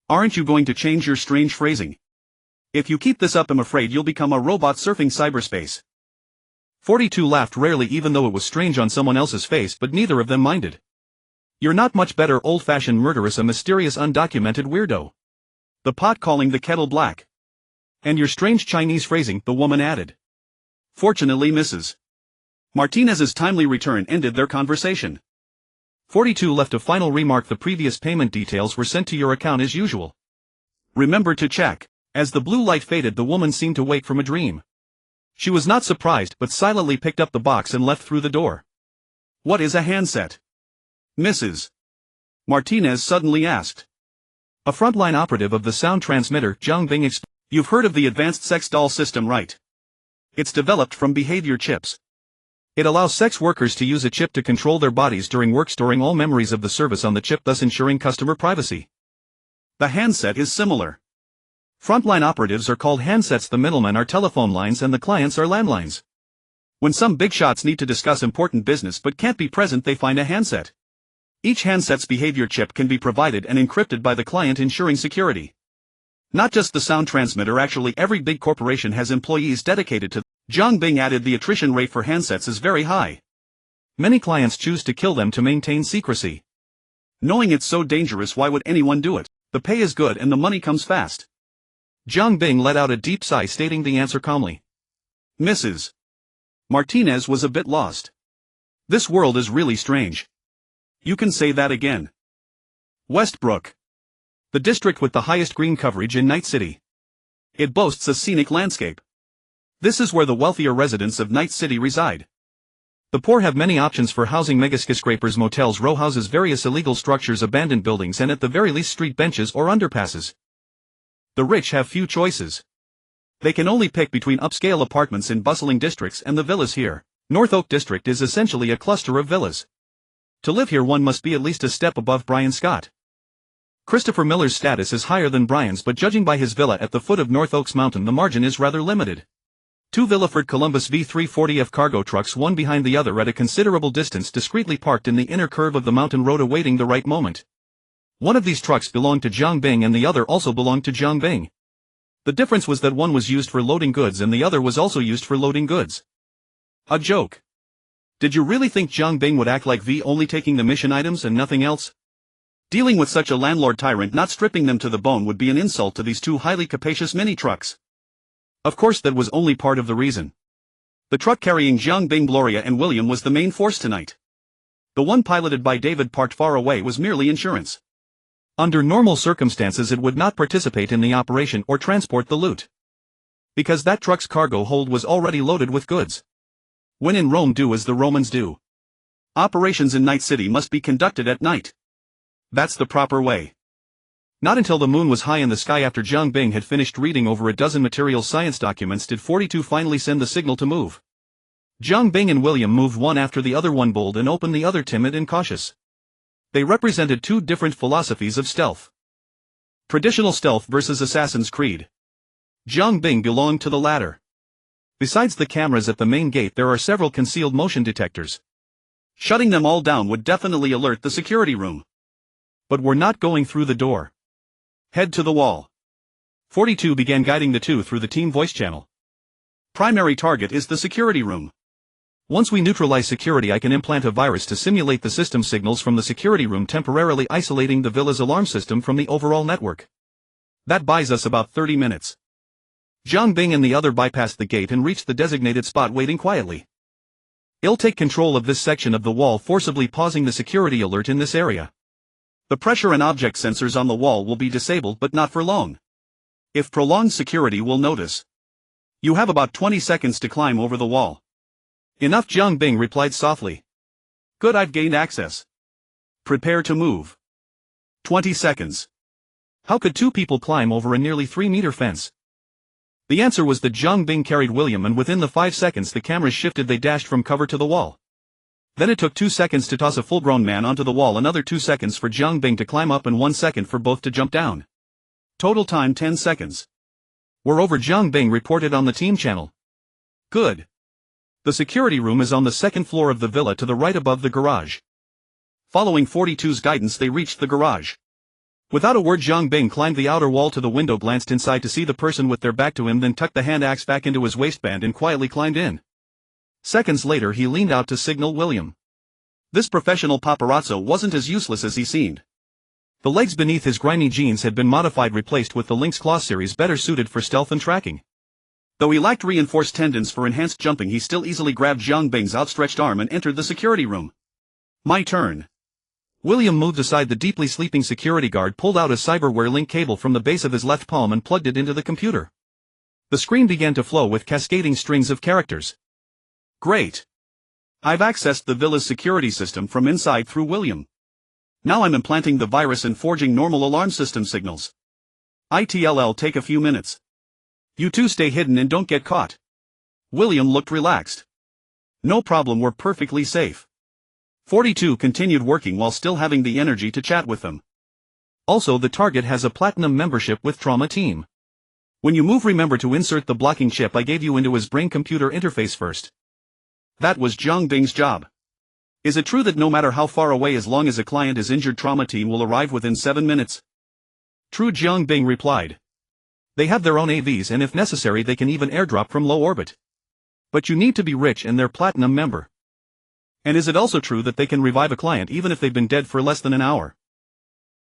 Aren't you going to change your strange phrasing? If you keep this up, I'm afraid you'll become a robot surfing cyberspace. 42 laughed rarely, even though it was strange on someone else's face, but neither of them minded. You're not much better, old-fashioned murderess, a mysterious undocumented weirdo. The pot calling the kettle black. And your strange Chinese phrasing, the woman added. Fortunately, Mrs. Martinez's timely return ended their conversation. 42 left a final remark: the previous payment details were sent to your account as usual. Remember to check. As the blue light faded, the woman seemed to wake from a dream. She was not surprised, but silently picked up the box and left through the door. What is a handset? Mrs. Martinez suddenly asked. A frontline operative of the sound transmitter, Jiang Bing explained. You've heard of the advanced sex doll system, right? It's developed from behavior chips. It allows sex workers to use a chip to control their bodies during work, storing all memories of the service on the chip, thus ensuring customer privacy. The handset is similar. Frontline operatives are called handsets, the middlemen are telephone lines, and the clients are landlines. When some big shots need to discuss important business but can't be present, they find a handset. Each handset's behavior chip can be provided and encrypted by the client, ensuring security. Not just the sound transmitter, actually every big corporation has employees dedicated to them. Jiang Bing added, the attrition rate for handsets is very high. Many clients choose to kill them to maintain secrecy. Knowing it's so dangerous, why would anyone do it? The pay is good and the money comes fast. Jiang Bing let out a deep sigh, stating the answer calmly. Mrs. Martinez was a bit lost. This world is really strange. You can say that again. Westbrook. The district with the highest green coverage in Night City. It boasts a scenic landscape. This is where the wealthier residents of Night City reside. The poor have many options for housing: megaskyscrapers, motels, row houses, various illegal structures, abandoned buildings, and at the very least street benches or underpasses. The rich have few choices. They can only pick between upscale apartments in bustling districts and the villas here. North Oak District is essentially a cluster of villas. To live here, one must be at least a step above Brian Scott. Christopher Miller's status is higher than Brian's, but judging by his villa at the foot of North Oaks Mountain, the margin is rather limited. Two Villaford Columbus V340F cargo trucks, one behind the other at a considerable distance, discreetly parked in the inner curve of the mountain road, awaiting the right moment. One of these trucks belonged to Jiang Bing and the other also belonged to Jiang Bing. The difference was that one was used for loading goods and the other was also used for loading goods. A joke. Did you really think Jiang Bing would act like V, only taking the mission items and nothing else? Dealing with such a landlord tyrant not stripping them to the bone would be an insult to these two highly capacious mini-trucks. Of course that was only part of the reason. The truck carrying Jiang Bing, Gloria and William was the main force tonight. The one piloted by David parked far away was merely insurance. Under normal circumstances it would not participate in the operation or transport the loot. Because that truck's cargo hold was already loaded with goods. When in Rome, do as the Romans do. Operations in Night City must be conducted at night. That's the proper way. Not until the moon was high in the sky after Jiang Bing had finished reading over a dozen material science documents did 42 finally send the signal to move. Jiang Bing and William moved one after the other, one bold and open, the other timid and cautious. They represented two different philosophies of stealth. Traditional stealth versus Assassin's Creed. Jiang Bing belonged to the latter. Besides the cameras at the main gate, there are several concealed motion detectors. Shutting them all down would definitely alert the security room. But we're not going through the door. Head to the wall. 42 began guiding the two through the team voice channel. Primary target is the security room. Once we neutralize security, I can implant a virus to simulate the system signals from the security room, temporarily isolating the villa's alarm system from the overall network. That buys us about 30 minutes. Jiang Bing and the other bypassed the gate and reached the designated spot, waiting quietly. I'll take control of this section of the wall, forcibly pausing the security alert in this area. The pressure and object sensors on the wall will be disabled, but not for long. If prolonged, security will notice. You have about 20 seconds to climb over the wall. Enough, Jiang Bing replied softly. Good, I've gained access. Prepare to move. 20 seconds. How could two people climb over a nearly 3-meter fence? The answer was that Jiang Bing carried William, and within the 5 seconds the cameras shifted, they dashed from cover to the wall. Then it took 2 seconds to toss a full-grown man onto the wall, another 2 seconds for Jiang Bing to climb up, and 1 second for both to jump down. Total time 10 seconds. We're over, Jiang Bing reported on the team channel. Good. The security room is on the second floor of the villa, to the right above the garage. Following 42's guidance, they reached the garage. Without a word, Jiang Bing climbed the outer wall to the window, glanced inside to see the person with their back to him, then tucked the hand axe back into his waistband and quietly climbed in. Seconds later he leaned out to signal William. This professional paparazzo wasn't as useless as he seemed. The legs beneath his grimy jeans had been modified, replaced with the Lynx Claw series, better suited for stealth and tracking. Though he lacked reinforced tendons for enhanced jumping, he still easily grabbed Jiang Bing's outstretched arm and entered the security room. My turn. William moved aside. The deeply sleeping security guard pulled out a cyberware link cable from the base of his left palm and plugged it into the computer. The screen began to flow with cascading strings of characters. Great. I've accessed the villa's security system from inside through William. Now I'm implanting the virus and forging normal alarm system signals. It'll take a few minutes. You two stay hidden and don't get caught. William looked relaxed. No problem, we're perfectly safe. 42 continued working while still having the energy to chat with them. Also, the target has a platinum membership with Trauma Team. When you move, remember to insert the blocking chip I gave you into his brain-computer interface first. That was Jiang Bing's job. Is it true that no matter how far away, as long as a client is injured, Trauma Team will arrive within 7 minutes? True, Jiang Bing replied. They have their own AVs, and if necessary they can even airdrop from low orbit. But you need to be rich and they're platinum member. And is it also true that they can revive a client even if they've been dead for less than an hour?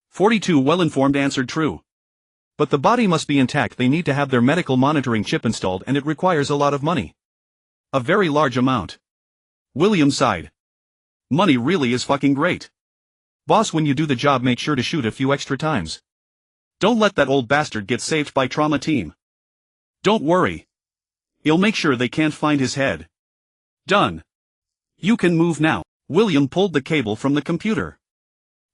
42, well-informed, answered true. But the body must be intact. They need to have their medical monitoring chip installed, and it requires a lot of money. A very large amount. William sighed. Money really is fucking great. Boss, when you do the job, make sure to shoot a few extra times. Don't let that old bastard get saved by Trauma Team. Don't worry. He'll make sure they can't find his head. Done. You can move now. William pulled the cable from the computer.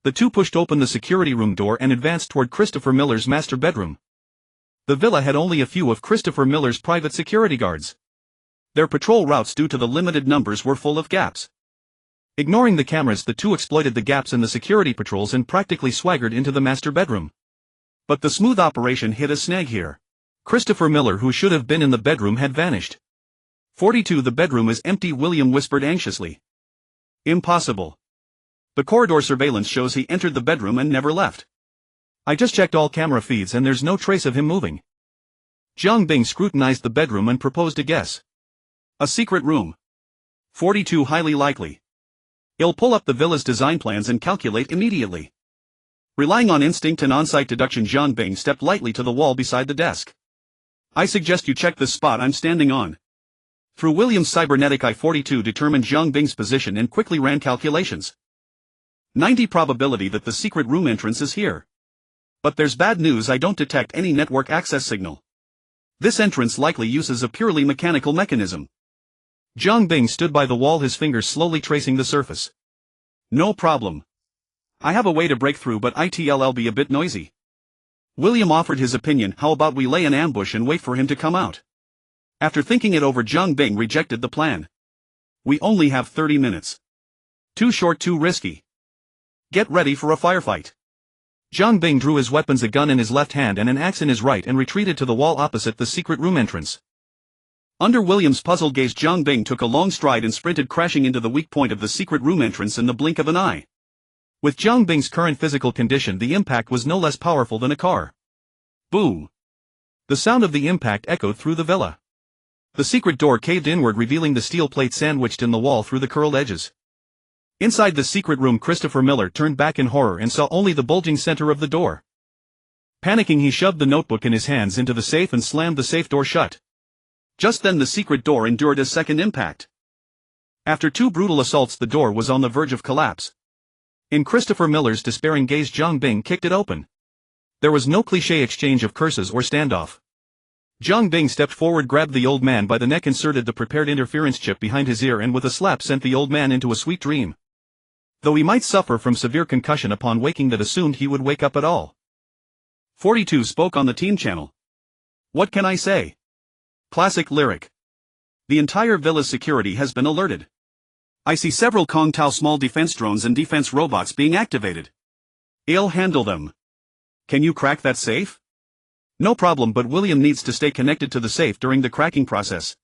The two pushed open the security room door and advanced toward Christopher Miller's master bedroom. The villa had only a few of Christopher Miller's private security guards. Their patrol routes, due to the limited numbers, were full of gaps. Ignoring the cameras, the two exploited the gaps in the security patrols and practically swaggered into the master bedroom. But the smooth operation hit a snag here. Christopher Miller, who should have been in the bedroom, had vanished. 42, the bedroom is empty, William whispered anxiously. Impossible. The corridor surveillance shows he entered the bedroom and never left. I just checked all camera feeds and there's no trace of him moving. Jiang Bing scrutinized the bedroom and proposed a guess. A secret room. 42 highly likely. I'll pull up the villa's design plans and calculate immediately. Relying on instinct and on-site deduction, Zhang Bing stepped lightly to the wall beside the desk. I suggest you check this spot I'm standing on. Through William's cybernetic eye, 42 determined Zhang Bing's position and quickly ran calculations. 90 probability that the secret room entrance is here. But there's bad news, I don't detect any network access signal. This entrance likely uses a purely mechanical mechanism. Zhang Bing stood by the wall, his fingers slowly tracing the surface. No problem. I have a way to break through, but it'll be a bit noisy. William offered his opinion. How about we lay an ambush and wait for him to come out? After thinking it over, Zhang Bing rejected the plan. We only have 30 minutes. Too short, too risky. Get ready for a firefight. Zhang Bing drew his weapons, a gun in his left hand and an axe in his right, and retreated to the wall opposite the secret room entrance. Under William's puzzled gaze, Zhang Bing took a long stride and sprinted, crashing into the weak point of the secret room entrance in the blink of an eye. With Zhang Bing's current physical condition, the impact was no less powerful than a car. Boom! The sound of the impact echoed through the villa. The secret door caved inward, revealing the steel plate sandwiched in the wall through the curled edges. Inside the secret room, Christopher Miller turned back in horror and saw only the bulging center of the door. Panicking, he shoved the notebook in his hands into the safe and slammed the safe door shut. Just then the secret door endured a second impact. After 2 brutal assaults, the door was on the verge of collapse. In Christopher Miller's despairing gaze, Zhang Bing kicked it open. There was no cliché exchange of curses or standoff. Zhang Bing stepped forward, grabbed the old man by the neck, inserted the prepared interference chip behind his ear, and with a slap sent the old man into a sweet dream. Though he might suffer from severe concussion upon waking, that assumed he would wake up at all. 42 spoke on the team channel. What can I say? Classic lyric. The entire villa's security has been alerted. I see several Kong Tao small defense drones and defense robots being activated. I'll handle them. Can you crack that safe? No problem, but William needs to stay connected to the safe during the cracking process.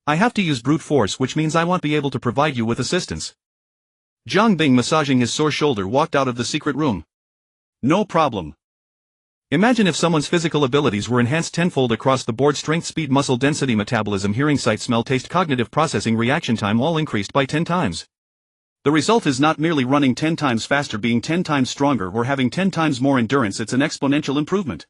I have to use brute force, which means I won't be able to provide you with assistance. Zhang Bing, massaging his sore shoulder, walked out of the secret room. No problem. Imagine if someone's physical abilities were enhanced tenfold across the board: strength, speed, muscle density, metabolism, hearing, sight, smell, taste, cognitive processing, reaction time, all increased by 10 times. The result is not merely running 10 times faster, being 10 times stronger, or having 10 times more endurance. It's an exponential improvement.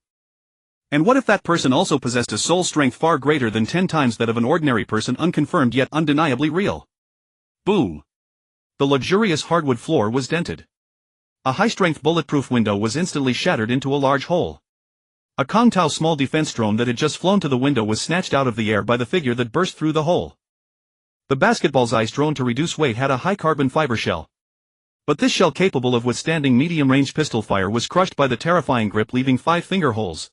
And what if that person also possessed a soul strength far greater than 10 times that of an ordinary person, unconfirmed yet undeniably real? Boom! The luxurious hardwood floor was dented. A high-strength bulletproof window was instantly shattered into a large hole. A Kong Tao small defense drone that had just flown to the window was snatched out of the air by the figure that burst through the hole. The basketball-sized drone, to reduce weight, had a high carbon fiber shell. But this shell, capable of withstanding medium-range pistol fire, was crushed by the terrifying grip, leaving 5 finger holes.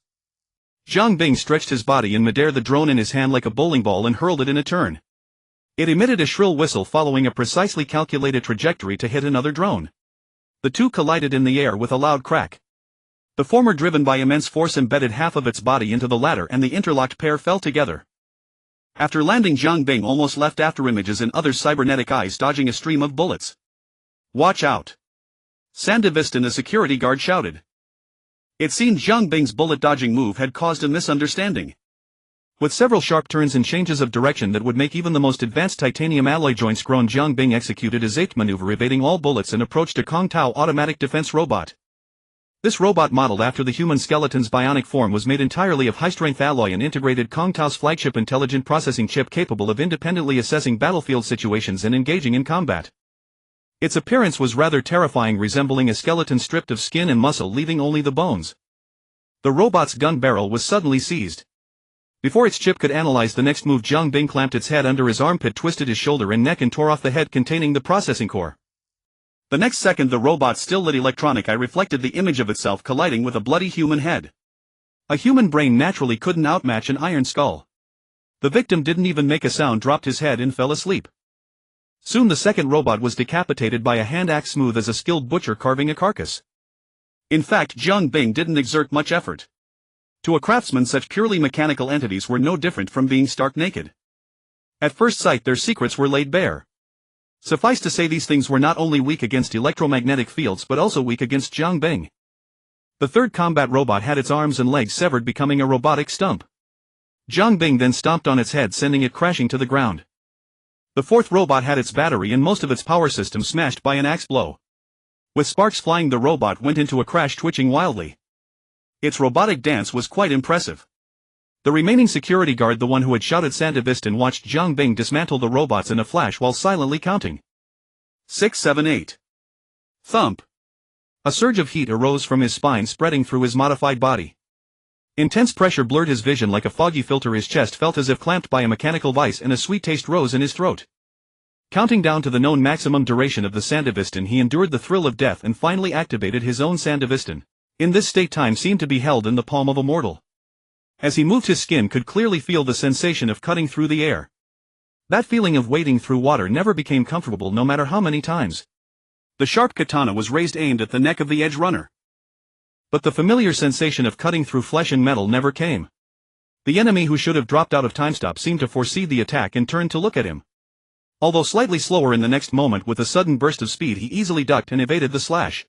Zhang Bing stretched his body in midair, the drone in his hand like a bowling ball, and hurled it in a turn. It emitted a shrill whistle, following a precisely calculated trajectory to hit another drone. The two collided in the air with a loud crack. The former, driven by immense force, embedded half of its body into the latter, and the interlocked pair fell together. After landing, Zhang Bing almost left afterimages in other cybernetic eyes, dodging a stream of bullets. Watch out! Sandevistan, a security guard, shouted. It seemed Zhang Bing's bullet-dodging move had caused a misunderstanding. With several sharp turns and changes of direction that would make even the most advanced titanium alloy joints groan, Zhang Bing executed a zaped maneuver, evading all bullets, and approached a Kong Tao automatic defense robot. This robot, modeled after the human skeleton's bionic form, was made entirely of high-strength alloy and integrated Kong Tao's flagship intelligent processing chip, capable of independently assessing battlefield situations and engaging in combat. Its appearance was rather terrifying, resembling a skeleton stripped of skin and muscle, leaving only the bones. The robot's gun barrel was suddenly seized. Before its chip could analyze the next move, Zhang Bing clamped its head under his armpit, twisted his shoulder and neck, and tore off the head containing the processing core. The next second, the robot's still-lit electronic eye reflected the image of itself colliding with a bloody human head. A human brain naturally couldn't outmatch an iron skull. The victim didn't even make a sound, dropped his head and fell asleep. Soon the second robot was decapitated by a hand axe, smooth as a skilled butcher carving a carcass. In fact, Zhang Bing didn't exert much effort. To a craftsman, such purely mechanical entities were no different from being stark naked. At first sight, their secrets were laid bare. Suffice to say, these things were not only weak against electromagnetic fields but also weak against Zhang Bing. The third combat robot had its arms and legs severed, becoming a robotic stump. Zhang Bing then stomped on its head, sending it crashing to the ground. The fourth robot had its battery and most of its power system smashed by an axe blow. With sparks flying, the robot went into a crash, twitching wildly. Its robotic dance was quite impressive. The remaining security guard, the one who had shouted Sandevistan, watched Jiang Bing dismantle the robots in a flash while silently counting. 6, 7, 8. Thump. A surge of heat arose from his spine, spreading through his modified body. Intense pressure blurred his vision like a foggy filter. His chest felt as if clamped by a mechanical vice, and a sweet taste rose in his throat. Counting down to the known maximum duration of the Sandevistan, he endured the thrill of death and finally activated his own Sandevistan. In this state, time seemed to be held in the palm of a mortal. As he moved, his skin could clearly feel the sensation of cutting through the air. That feeling of wading through water never became comfortable, no matter how many times. The sharp katana was raised, aimed at the neck of the edge runner. But the familiar sensation of cutting through flesh and metal never came. The enemy, who should have dropped out of timestop, seemed to foresee the attack and turned to look at him. Although slightly slower in the next moment, with a sudden burst of speed he easily ducked and evaded the slash.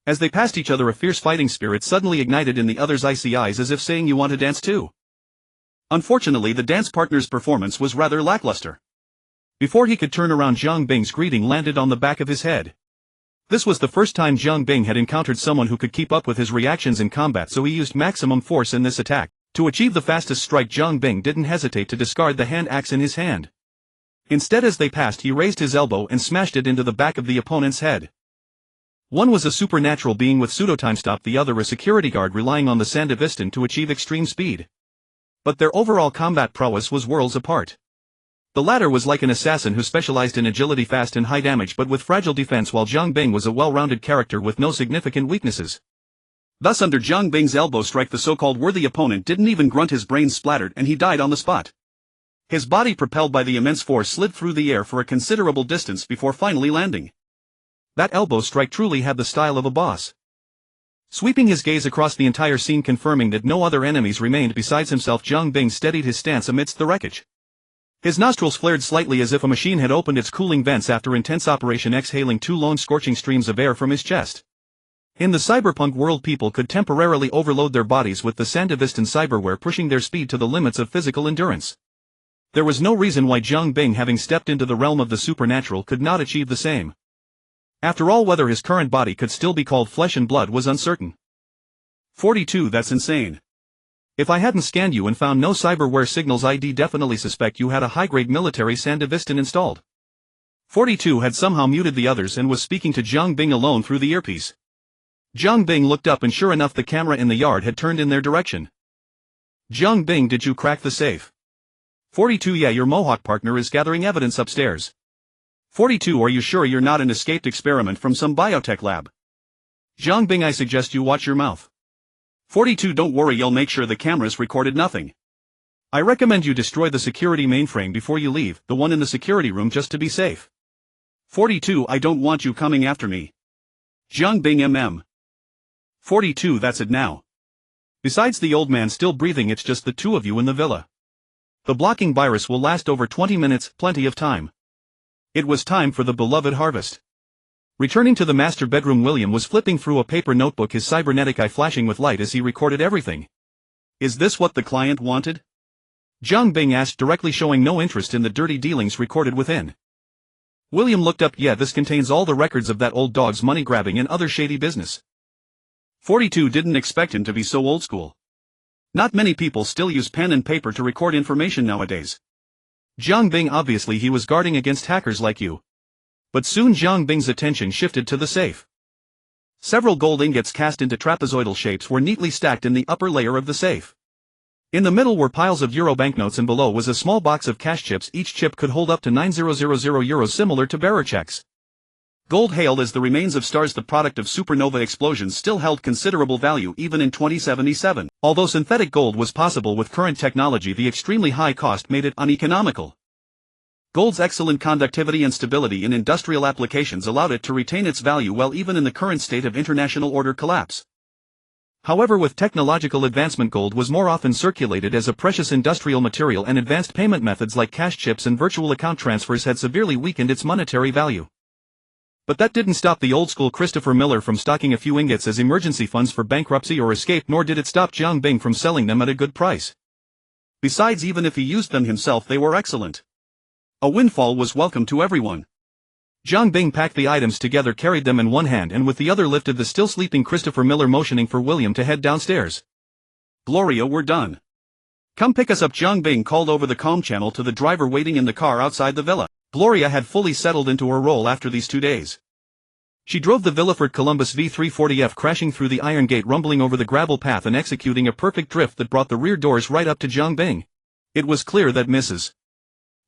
As they passed each other, a fierce fighting spirit suddenly ignited in the other's icy eyes, as if saying, "You want to dance too?" Unfortunately, the dance partner's performance was rather lackluster. Before he could turn around, Jiang Bing's greeting landed on the back of his head. This was the first time Jiang Bing had encountered someone who could keep up with his reactions in combat, so he used maximum force in this attack. To achieve the fastest strike, Jiang Bing didn't hesitate to discard the hand axe in his hand. Instead, as they passed, he raised his elbow and smashed it into the back of the opponent's head. One was a supernatural being with pseudo-timestop, the other a security guard relying on the Sandevistan to achieve extreme speed. But their overall combat prowess was worlds apart. The latter was like an assassin who specialized in agility, fast and high damage, but with fragile defense, while Jiang Bing was a well-rounded character with no significant weaknesses. Thus, under Jiang Bing's elbow strike, the so-called worthy opponent didn't even grunt, his brains splattered, and he died on the spot. His body, propelled by the immense force, slid through the air for a considerable distance before finally landing. That elbow strike truly had the style of a boss. Sweeping his gaze across the entire scene, confirming that no other enemies remained besides himself, Jiang Bing steadied his stance amidst the wreckage. His nostrils flared slightly as if a machine had opened its cooling vents after intense operation, exhaling two lone scorching streams of air from his chest. In the cyberpunk world, people could temporarily overload their bodies with the Sandevistan cyberware, pushing their speed to the limits of physical endurance. There was no reason why Jiang Bing, having stepped into the realm of the supernatural, could not achieve the same. After all, whether his current body could still be called flesh and blood was uncertain. 42. That's insane. If I hadn't scanned you and found no cyberware signals, I'd definitely suspect you had a high-grade military Sandevistan installed. 42 had somehow muted the others and was speaking to Jiang Bing alone through the earpiece. Jiang Bing looked up, and sure enough, the camera in the yard had turned in their direction. "Jiang Bing, did you crack the safe?" 42. "Yeah, your Mohawk partner is gathering evidence upstairs." 42. "Are you sure you're not an escaped experiment from some biotech lab?" "Jiang Bing, I suggest you watch your mouth." 42. "Don't worry, I'll make sure the cameras recorded nothing. I recommend you destroy the security mainframe before you leave, the one in the security room, just to be safe." 42. "I don't want you coming after me. Jiang Bing mm. 42. "That's it now. Besides the old man still breathing, it's just the two of you in the villa. The blocking virus will last over 20 minutes, plenty of time." It was time for the beloved harvest. Returning to the master bedroom, William was flipping through a paper notebook, his cybernetic eye flashing with light as he recorded everything. "Is this what the client wanted?" Jiang Bing asked, directly, showing no interest in the dirty dealings recorded within. William looked up. "Yeah, this contains all the records of that old dog's money grabbing and other shady business." 42 didn't expect him to be so old school. Not many people still use pen and paper to record information nowadays. "Jiang Bing, obviously he was guarding against hackers like you." But soon Jiang Bing's attention shifted to the safe. Several gold ingots cast into trapezoidal shapes were neatly stacked in the upper layer of the safe. In the middle were piles of euro banknotes, and below was a small box of cash chips. Each chip could hold up to 9,000 euros, similar to bearer checks. Gold, hailed as the remains of stars, the product of supernova explosions, still held considerable value even in 2077. Although synthetic gold was possible with current technology, the extremely high cost made it uneconomical. Gold's excellent conductivity and stability in industrial applications allowed it to retain its value well, even in the current state of international order collapse. However, with technological advancement, gold was more often circulated as a precious industrial material, and advanced payment methods like cash chips and virtual account transfers had severely weakened its monetary value. But that didn't stop the old-school Christopher Miller from stocking a few ingots as emergency funds for bankruptcy or escape, nor did it stop Jiang Bing from selling them at a good price. Besides, even if he used them himself, they were excellent. A windfall was welcome to everyone. Zhang Bing packed the items together, carried them in one hand and with the other lifted the still sleeping Christopher Miller, motioning for William to head downstairs. Gloria, we're done. Come pick us up, Zhang Bing called over the comm channel to the driver waiting in the car outside the villa. Gloria had fully settled into her role after these 2 days. She drove the Villefort Columbus V340F, crashing through the iron gate, rumbling over the gravel path and executing a perfect drift that brought the rear doors right up to Zhang Bing. It was clear that Mrs.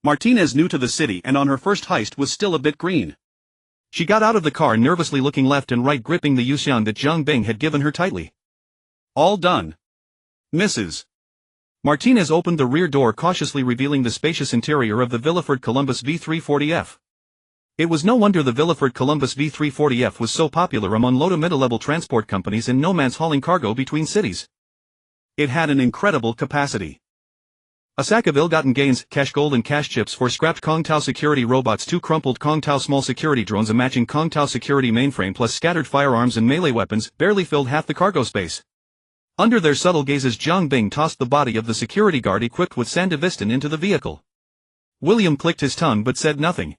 Martinez, new to the city and on her first heist, was still a bit green. She got out of the car, nervously looking left and right, gripping the yuxiang that Zhang Bing had given her tightly. All done. Mrs. Martinez opened the rear door, cautiously revealing the spacious interior of the Villefort Columbus V340F. It was no wonder the Villefort Columbus V340F was so popular among low to middle-level transport companies and nomads hauling cargo between cities. It had an incredible capacity. A sack of ill-gotten gains, cash gold and cash chips, 4 scrapped Kong Tao security robots, 2 crumpled Kong Tao small security drones, a matching Kong Tao security mainframe plus scattered firearms and melee weapons, barely filled half the cargo space. Under their subtle gazes, Zhang Bing tossed the body of the security guard equipped with Sandevistan into the vehicle. William clicked his tongue but said nothing.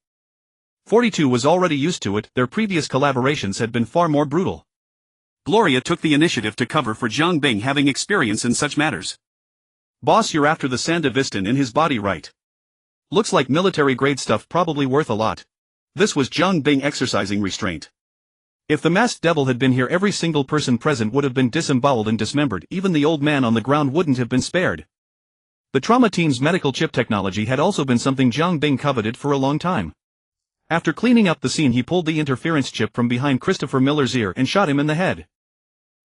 42 was already used to it, their previous collaborations had been far more brutal. Gloria took the initiative to cover for Zhang Bing, having experience in such matters. Boss, you're after the Sandevistan in his body, right? Looks like military-grade stuff, probably worth a lot. This was Zhang Bing exercising restraint. If the masked devil had been here, every single person present would have been disemboweled and dismembered, even the old man on the ground wouldn't have been spared. The trauma team's medical chip technology had also been something Zhang Bing coveted for a long time. After cleaning up the scene, he pulled the interference chip from behind Christopher Miller's ear and shot him in the head.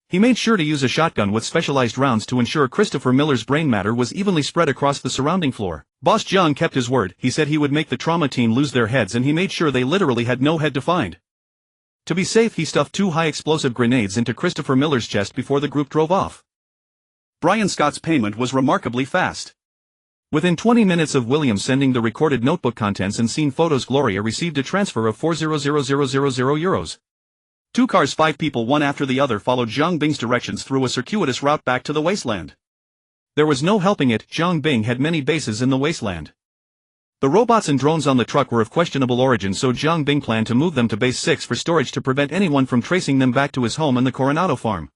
He made sure to use a shotgun with specialized rounds to ensure Christopher Miller's brain matter was evenly spread across the surrounding floor. Boss Zhang kept his word. He said he would make the trauma team lose their heads, and he made sure they literally had no head to find. To be safe, he stuffed 2 high-explosive grenades into Christopher Miller's chest before the group drove off. Brian Scott's payment was remarkably fast. Within 20 minutes of William sending the recorded notebook contents and scene photos, Gloria received a transfer of 400,000 euros. 2 cars, 5 people, one after the other, followed Zhang Bing's directions through a circuitous route back to the wasteland. There was no helping it, Zhang Bing had many bases in the wasteland. The robots and drones on the truck were of questionable origin, so Zhang Bing planned to move them to Base 6 for storage to prevent anyone from tracing them back to his home in the Coronado farm.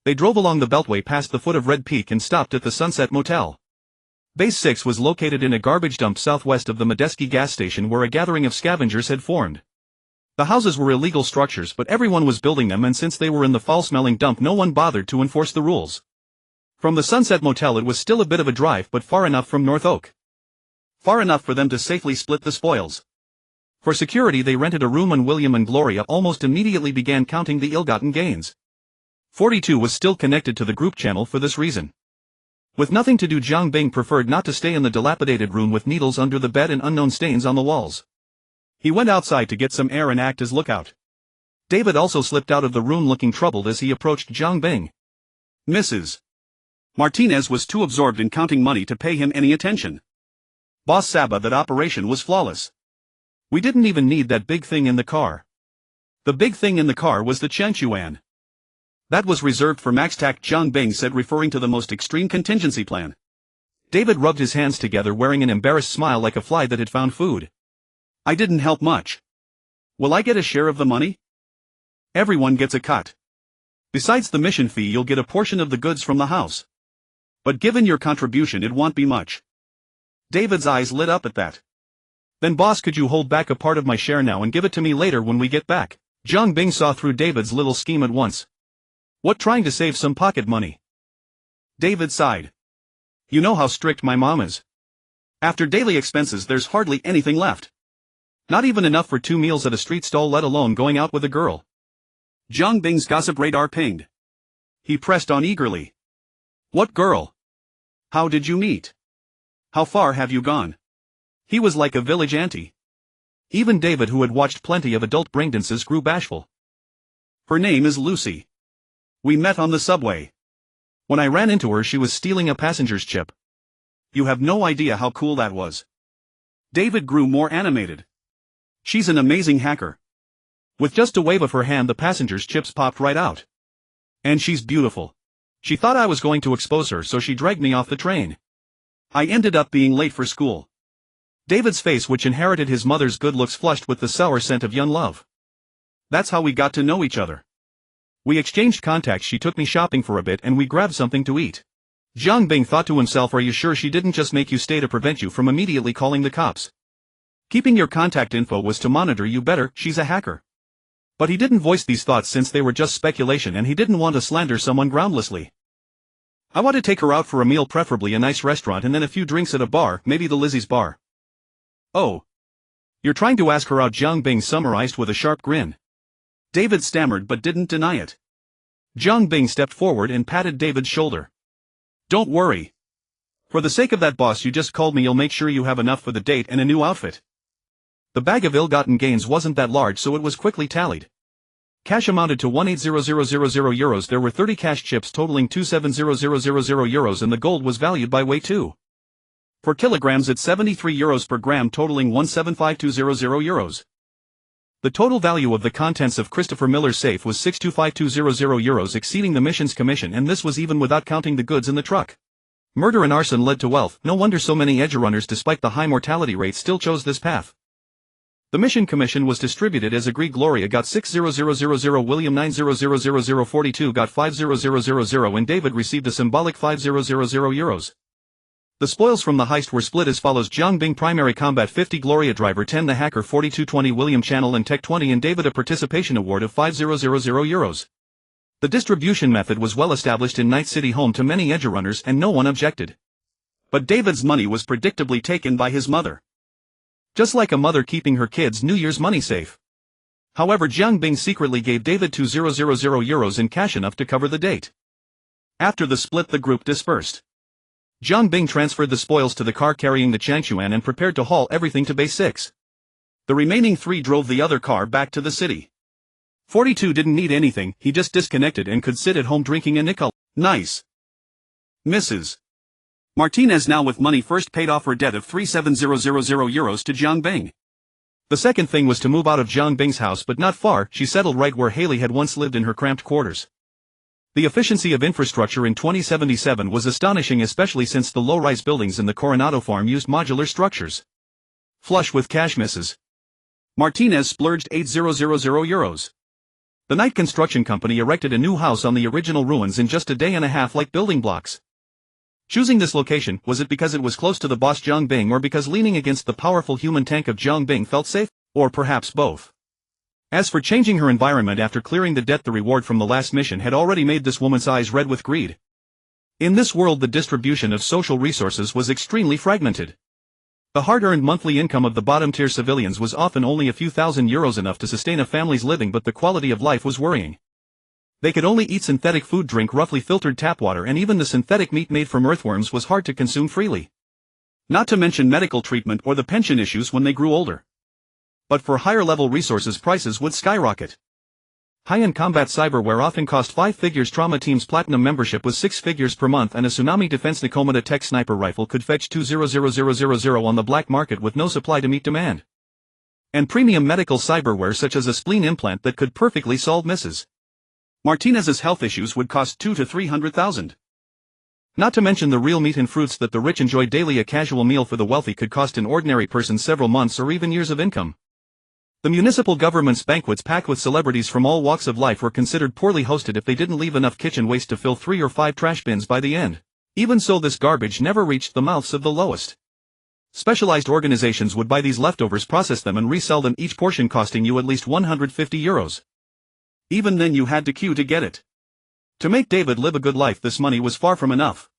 They drove along the beltway past the foot of Red Peak and stopped at the Sunset Motel. Base 6 was located in a garbage dump southwest of the Medeski gas station, where a gathering of scavengers had formed. The houses were illegal structures, but everyone was building them, and since they were in the foul-smelling dump, no one bothered to enforce the rules. From the Sunset Motel it was still a bit of a drive, but far enough from North Oak. Far enough for them to safely split the spoils. For security they rented a room, and William and Gloria almost immediately began counting the ill-gotten gains. 42 was still connected to the group channel for this reason. With nothing to do, Zhang Bing preferred not to stay in the dilapidated room with needles under the bed and unknown stains on the walls. He went outside to get some air and act as lookout. David also slipped out of the room, looking troubled as he approached Zhang Bing. Mrs. Martinez was too absorbed in counting money to pay him any attention. Boss Saba, that operation was flawless. We didn't even need that big thing in the car. The big thing in the car was the Changchuan. That was reserved for MaxTac, Zhang Bing said, referring to the most extreme contingency plan. David rubbed his hands together, wearing an embarrassed smile like a fly that had found food. I didn't help much. Will I get a share of the money? Everyone gets a cut. Besides the mission fee, you'll get a portion of the goods from the house. But given your contribution, it won't be much. David's eyes lit up at that. Then boss, could you hold back a part of my share now and give it to me later when we get back? Zhang Bing saw through David's little scheme at once. What, trying to save some pocket money? David sighed. You know how strict my mom is. After daily expenses, there's hardly anything left. Not even enough for 2 meals at a street stall, let alone going out with a girl. Zhang Bing's gossip radar pinged. He pressed on eagerly. What girl? How did you meet? How far have you gone? He was like a village auntie. Even David, who had watched plenty of adult braindances, grew bashful. Her name is Lucy. We met on the subway. When I ran into her, she was stealing a passenger's chip. You have no idea how cool that was. David grew more animated. She's an amazing hacker. With just a wave of her hand, the passenger's chips popped right out. And she's beautiful. She thought I was going to expose her, so she dragged me off the train. I ended up being late for school. David's face, which inherited his mother's good looks, flushed with the sour scent of young love. That's how we got to know each other. We exchanged contacts, she took me shopping for a bit and we grabbed something to eat. Jiang Bing thought to himself, are you sure she didn't just make you stay to prevent you from immediately calling the cops? Keeping your contact info was to monitor you better, she's a hacker. But he didn't voice these thoughts since they were just speculation and he didn't want to slander someone groundlessly. I want to take her out for a meal, preferably a nice restaurant, and then a few drinks at a bar, maybe the Lizzie's bar. Oh. You're trying to ask her out, Jiang Bing summarized with a sharp grin. David stammered but didn't deny it. Jiang Bing stepped forward and patted David's shoulder. Don't worry. For the sake of that boss you just called me, you'll make sure you have enough for the date and a new outfit. The bag of ill-gotten gains wasn't that large, so it was quickly tallied. Cash amounted to 180000 euros. There were 30 cash chips totaling 270000 euros and the gold was valued by weight too. For kilograms it's 73 euros per gram, totaling 175200 euros. The total value of the contents of Christopher Miller's safe was 625200 euros, exceeding the mission's commission, and this was even without counting the goods in the truck. Murder and arson led to wealth. No wonder so many edgerunners, despite the high mortality rate, still chose this path. The mission commission was distributed as agreed. Gloria got 60000, William 9000042 got 50000, and David received a symbolic 5000 euros. The spoils from the heist were split as follows: Jiang Bing primary combat 50, Gloria driver 10, the hacker 4220, William channel and tech 20, and David a participation award of 5000 euros. The distribution method was well established in Night City, home to many edgerunners, and no one objected. But David's money was predictably taken by his mother. Just like a mother keeping her kids' New Year's money safe. However, Jiang Bing secretly gave David 2000 euros in cash, enough to cover the date. After the split, the group dispersed. Jiang Bing transferred the spoils to the car carrying the Changchuan and prepared to haul everything to Base 6. The remaining 3 drove the other car back to the city. 42 didn't need anything, he just disconnected and could sit at home drinking a nickel. Nice. Mrs. Martinez, now with money, first paid off her debt of 3700 euros to Jiang Bing. The second thing was to move out of Jiang Bing's house, but not far. She settled right where Haley had once lived, in her cramped quarters. The efficiency of infrastructure in 2077 was astonishing, especially since the low-rise buildings in the Coronado farm used modular structures. Flush with cash, Mrs. Martinez splurged 8000 euros. The Knight Construction Company erected a new house on the original ruins in just a day and a half, like building blocks. Choosing this location, was it because it was close to the boss Jiang Bing, or because leaning against the powerful human tank of Jiang Bing felt safe? Or perhaps both. As for changing her environment after clearing the debt, the reward from the last mission had already made this woman's eyes red with greed. In this world, the distribution of social resources was extremely fragmented. The hard-earned monthly income of the bottom-tier civilians was often only a few thousand euros, enough to sustain a family's living, but the quality of life was worrying. They could only eat synthetic food, drink roughly filtered tap water, and even the synthetic meat made from earthworms was hard to consume freely. Not to mention medical treatment or the pension issues when they grew older. But for higher-level resources, prices would skyrocket. High-end combat cyberware often cost 5 figures. Trauma Team's Platinum membership was 6 figures per month, and a Tsunami Defense Nikomata Tech sniper rifle could fetch 200,000 on the black market with no supply to meet demand. And premium medical cyberware such as a spleen implant that could perfectly solve Mrs. Martinez's health issues would cost 200,000 to 300,000. Not to mention the real meat and fruits that the rich enjoy daily. A casual meal for the wealthy could cost an ordinary person several months or even years of income. The municipal government's banquets, packed with celebrities from all walks of life, were considered poorly hosted if they didn't leave enough kitchen waste to fill 3 or 5 trash bins by the end. Even so, this garbage never reached the mouths of the lowest. Specialized organizations would buy these leftovers, process them, and resell them, each portion costing you at least 150 euros. Even then you had to queue to get it. To make David live a good life, this money was far from enough.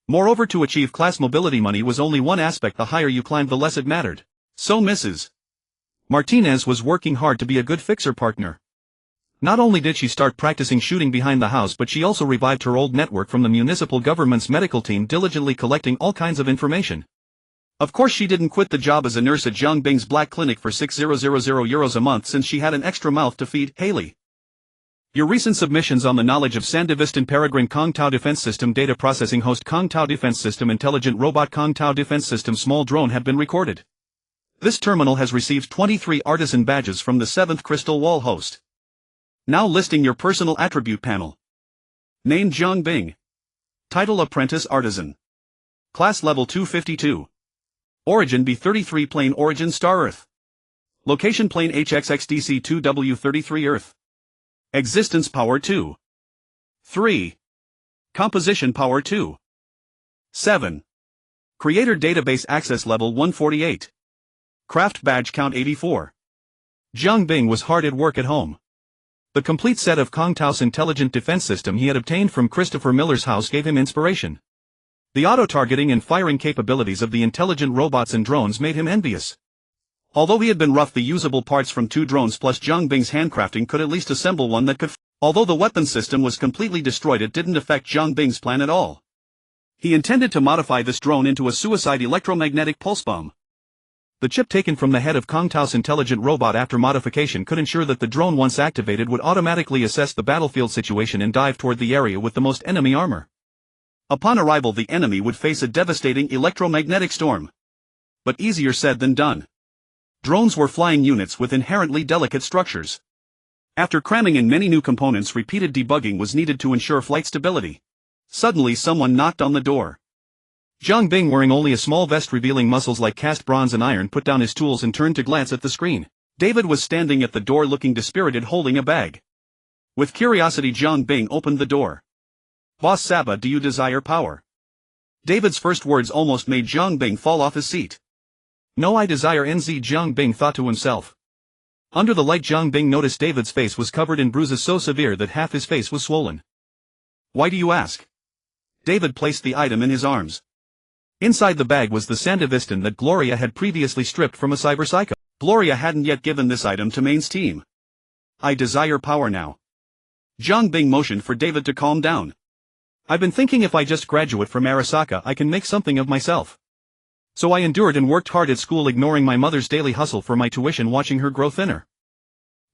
Moreover, to achieve class mobility, money was only one aspect. The higher you climbed, the less it mattered. So Mrs. Martinez was working hard to be a good fixer partner. Not only did she start practicing shooting behind the house, but she also revived her old network from the municipal government's medical team, diligently collecting all kinds of information. Of course, she didn't quit the job as a nurse at Jiang Bing's Black Clinic for 6,000 euros a month, since she had an extra mouth to feed. Haley, your recent submissions on the knowledge of Sandivistan Peregrine Kong Tao Defense System, Data Processing Host Kong Tao Defense System, Intelligent Robot Kong Tao Defense System, Small Drone, have been recorded. This terminal has received 23 artisan badges from the 7th Crystal Wall host. Now listing your personal attribute panel. Name Jiang Bing. Title Apprentice Artisan. Class Level 252. Origin B33 plane origin star Earth. Location plane HXXDC2W33 Earth. Existence power 2. 3. Composition power 2. 7. Creator database access level 148. Craft badge count 84. Jiang Bing was hard at work at home. The complete set of Kong Tao's intelligent defense system he had obtained from Christopher Miller's house gave him inspiration. The auto-targeting and firing capabilities of the intelligent robots and drones made him envious. Although he had been roughed the usable parts from 2 drones plus Jiang Bing's handcrafting could at least assemble one that could although the weapon system was completely destroyed, it didn't affect Jiang Bing's plan at all. He intended to modify this drone into a suicide electromagnetic pulse bomb. The chip taken from the head of Kong Tao's intelligent robot after modification could ensure that the drone once activated would automatically assess the battlefield situation and dive toward the area with the most enemy armor. Upon arrival, the enemy would face a devastating electromagnetic storm. But easier said than done. Drones were flying units with inherently delicate structures. After cramming in many new components, repeated debugging was needed to ensure flight stability. Suddenly someone knocked on the door. Jiang Bing, wearing only a small vest revealing muscles like cast bronze and iron, put down his tools and turned to glance at the screen. David was standing at the door looking dispirited, holding a bag. With curiosity, Jiang Bing opened the door. "Boss Saba, do you desire power?" David's first words almost made Jiang Bing fall off his seat. "No, I desire NZ," Jiang Bing thought to himself. Under the light, Jiang Bing noticed David's face was covered in bruises so severe that half his face was swollen. "Why do you ask?" David placed the item in his arms. Inside the bag was the Sandevistan that Gloria had previously stripped from a cyberpsycho. Gloria hadn't yet given this item to Maine's team. "I desire power now." Jiang Bing motioned for David to calm down. "I've been thinking if I just graduate from Arasaka I can make something of myself. So I endured and worked hard at school, ignoring my mother's daily hustle for my tuition, watching her grow thinner."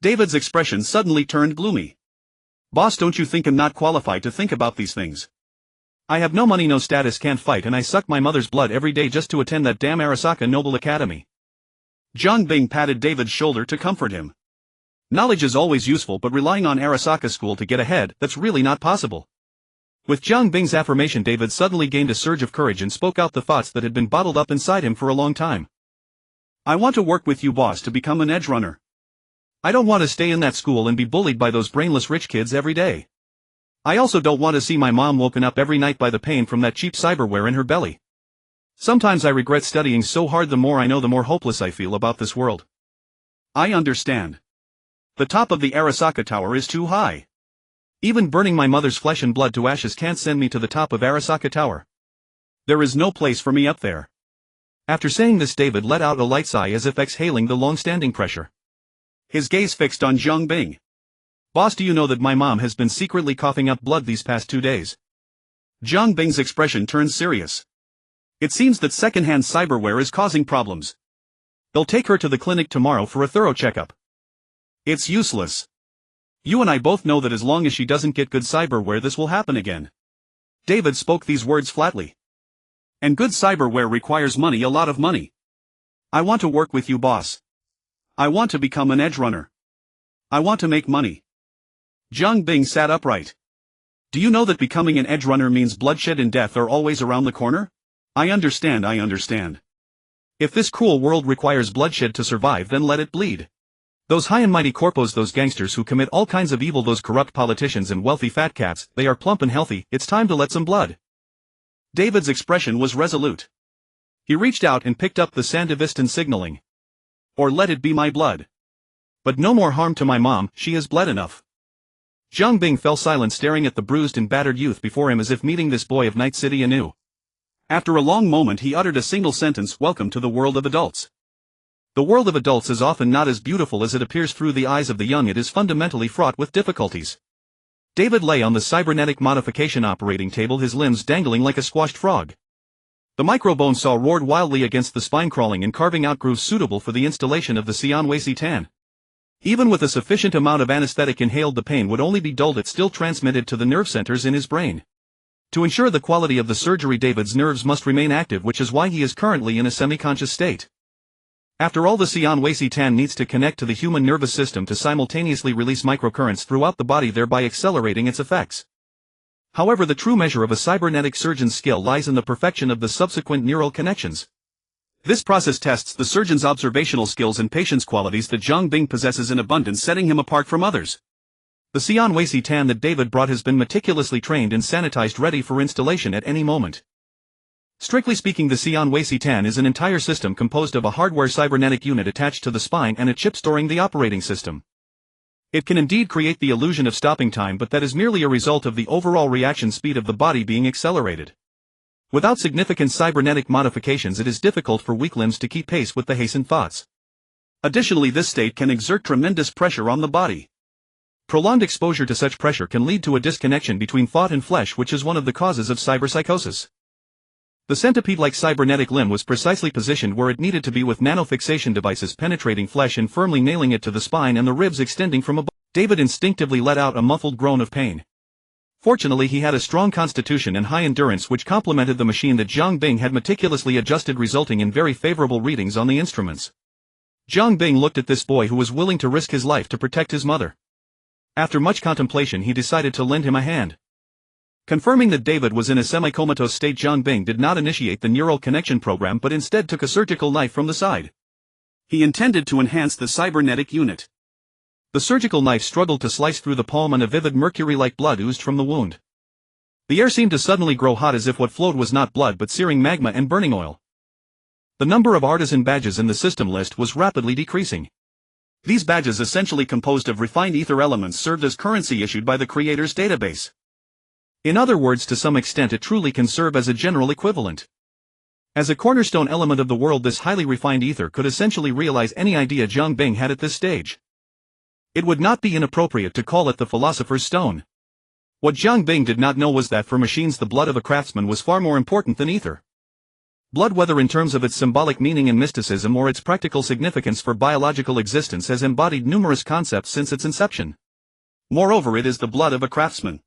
David's expression suddenly turned gloomy. "Boss, don't you think I'm not qualified to think about these things?" "I have no money, no status, can't fight, and I suck my mother's blood every day just to attend that damn Arasaka Noble Academy." Jiang Bing patted David's shoulder to comfort him. "Knowledge is always useful, but relying on Arasaka school to get ahead, that's really not possible." With Jiang Bing's affirmation, David suddenly gained a surge of courage and spoke out the thoughts that had been bottled up inside him for a long time. "I want to work with you, boss, to become an edge runner. I don't want to stay in that school and be bullied by those brainless rich kids every day. I also don't want to see my mom woken up every night by the pain from that cheap cyberware in her belly. Sometimes I regret studying so hard. The more I know, the more hopeless I feel about this world." "I understand. The top of the Arasaka Tower is too high. Even burning my mother's flesh and blood to ashes can't send me to the top of Arasaka Tower. There is no place for me up there." After saying this, David let out a light sigh as if exhaling the long-standing pressure. His gaze fixed on Jiang Bing. "Boss, do you know that my mom has been secretly coughing up blood these past 2 days?" Jiang Bing's expression turned serious. "It seems that second-hand cyberware is causing problems. They'll take her to the clinic tomorrow for a thorough checkup." "It's useless. You and I both know that as long as she doesn't get good cyberware, this will happen again." David spoke these words flatly. "And good cyberware requires money, a lot of money. I want to work with you, boss. I want to become an edge runner. I want to make money." Jiang Bing sat upright. "Do you know that becoming an edge runner means bloodshed and death are always around the corner?" I understand. If this cruel world requires bloodshed to survive, then let it bleed. Those high and mighty corpos, those gangsters who commit all kinds of evil, those corrupt politicians and wealthy fat cats, they are plump and healthy, it's time to let some blood." David's expression was resolute. He reached out and picked up the Sandevistan, signaling, "Or let it be my blood. But no more harm to my mom, she has bled enough." Jiang Bing fell silent, staring at the bruised and battered youth before him as if meeting this boy of Night City anew. After a long moment he uttered a single sentence, "Welcome to the world of adults." The world of adults is often not as beautiful as it appears through the eyes of the young. It is fundamentally fraught with difficulties. David lay on the cybernetic modification operating table, his limbs dangling like a squashed frog. The microbone saw roared wildly against the spine, crawling and carving out grooves suitable for the installation of the Sianwei Tan. Even with a sufficient amount of anesthetic inhaled, the pain would only be dulled. It still transmitted to the nerve centers in his brain. To ensure the quality of the surgery, David's nerves must remain active, which is why he is currently in a semi-conscious state. After all, the Sianwei Tan needs to connect to the human nervous system to simultaneously release microcurrents throughout the body, thereby accelerating its effects. However, the true measure of a cybernetic surgeon's skill lies in the perfection of the subsequent neural connections. This process tests the surgeon's observational skills and patience qualities that Zhang Bing possesses in abundance, setting him apart from others. The Sian Tan that David brought has been meticulously trained and sanitized, ready for installation at any moment. Strictly speaking, the Sian Tan is an entire system composed of a hardware cybernetic unit attached to the spine and a chip storing the operating system. It can indeed create the illusion of stopping time, but that is merely a result of the overall reaction speed of the body being accelerated. Without significant cybernetic modifications, it is difficult for weak limbs to keep pace with the hastened thoughts. Additionally, this state can exert tremendous pressure on the body. Prolonged exposure to such pressure can lead to a disconnection between thought and flesh, which is one of the causes of cyberpsychosis. The centipede-like cybernetic limb was precisely positioned where it needed to be, with nanofixation devices penetrating flesh and firmly nailing it to the spine and the ribs extending from above. David instinctively let out a muffled groan of pain. Fortunately, he had a strong constitution and high endurance, which complemented the machine that Zhang Bing had meticulously adjusted, resulting in very favorable readings on the instruments. Zhang Bing looked at this boy who was willing to risk his life to protect his mother. After much contemplation, he decided to lend him a hand. Confirming that David was in a semi-comatose state, Zhang Bing did not initiate the neural connection program but instead took a surgical knife from the side. He intended to enhance the cybernetic unit. The surgical knife struggled to slice through the palm and a vivid mercury-like blood oozed from the wound. The air seemed to suddenly grow hot, as if what flowed was not blood but searing magma and burning oil. The number of artisan badges in the system list was rapidly decreasing. These badges, essentially composed of refined ether elements, served as currency issued by the creator's database. In other words, to some extent it truly can serve as a general equivalent. As a cornerstone element of the world, this highly refined ether could essentially realize any idea Zhang Bing had at this stage. It would not be inappropriate to call it the Philosopher's Stone. What Zhang Bing did not know was that for machines the blood of a craftsman was far more important than ether. Blood, whether in terms of its symbolic meaning and mysticism or its practical significance for biological existence, has embodied numerous concepts since its inception. Moreover, it is the blood of a craftsman.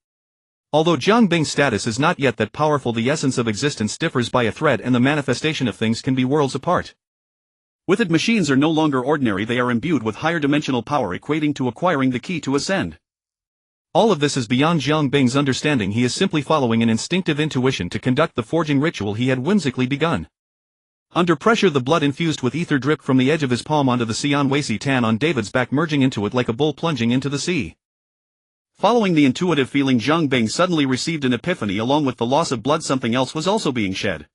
Although Zhang Bing's status is not yet that powerful, the essence of existence differs by a thread and the manifestation of things can be worlds apart. With it, machines are no longer ordinary, they are imbued with higher dimensional power, equating to acquiring the key to ascend. All of this is beyond Zhang Bing's understanding. He is simply following an instinctive intuition to conduct the forging ritual he had whimsically begun. Under pressure, the blood infused with ether dripped from the edge of his palm onto the Sian Tan on David's back, merging into it like a bull plunging into the sea. Following the intuitive feeling, Zhang Bing suddenly received an epiphany. Along with the loss of blood, something else was also being shed.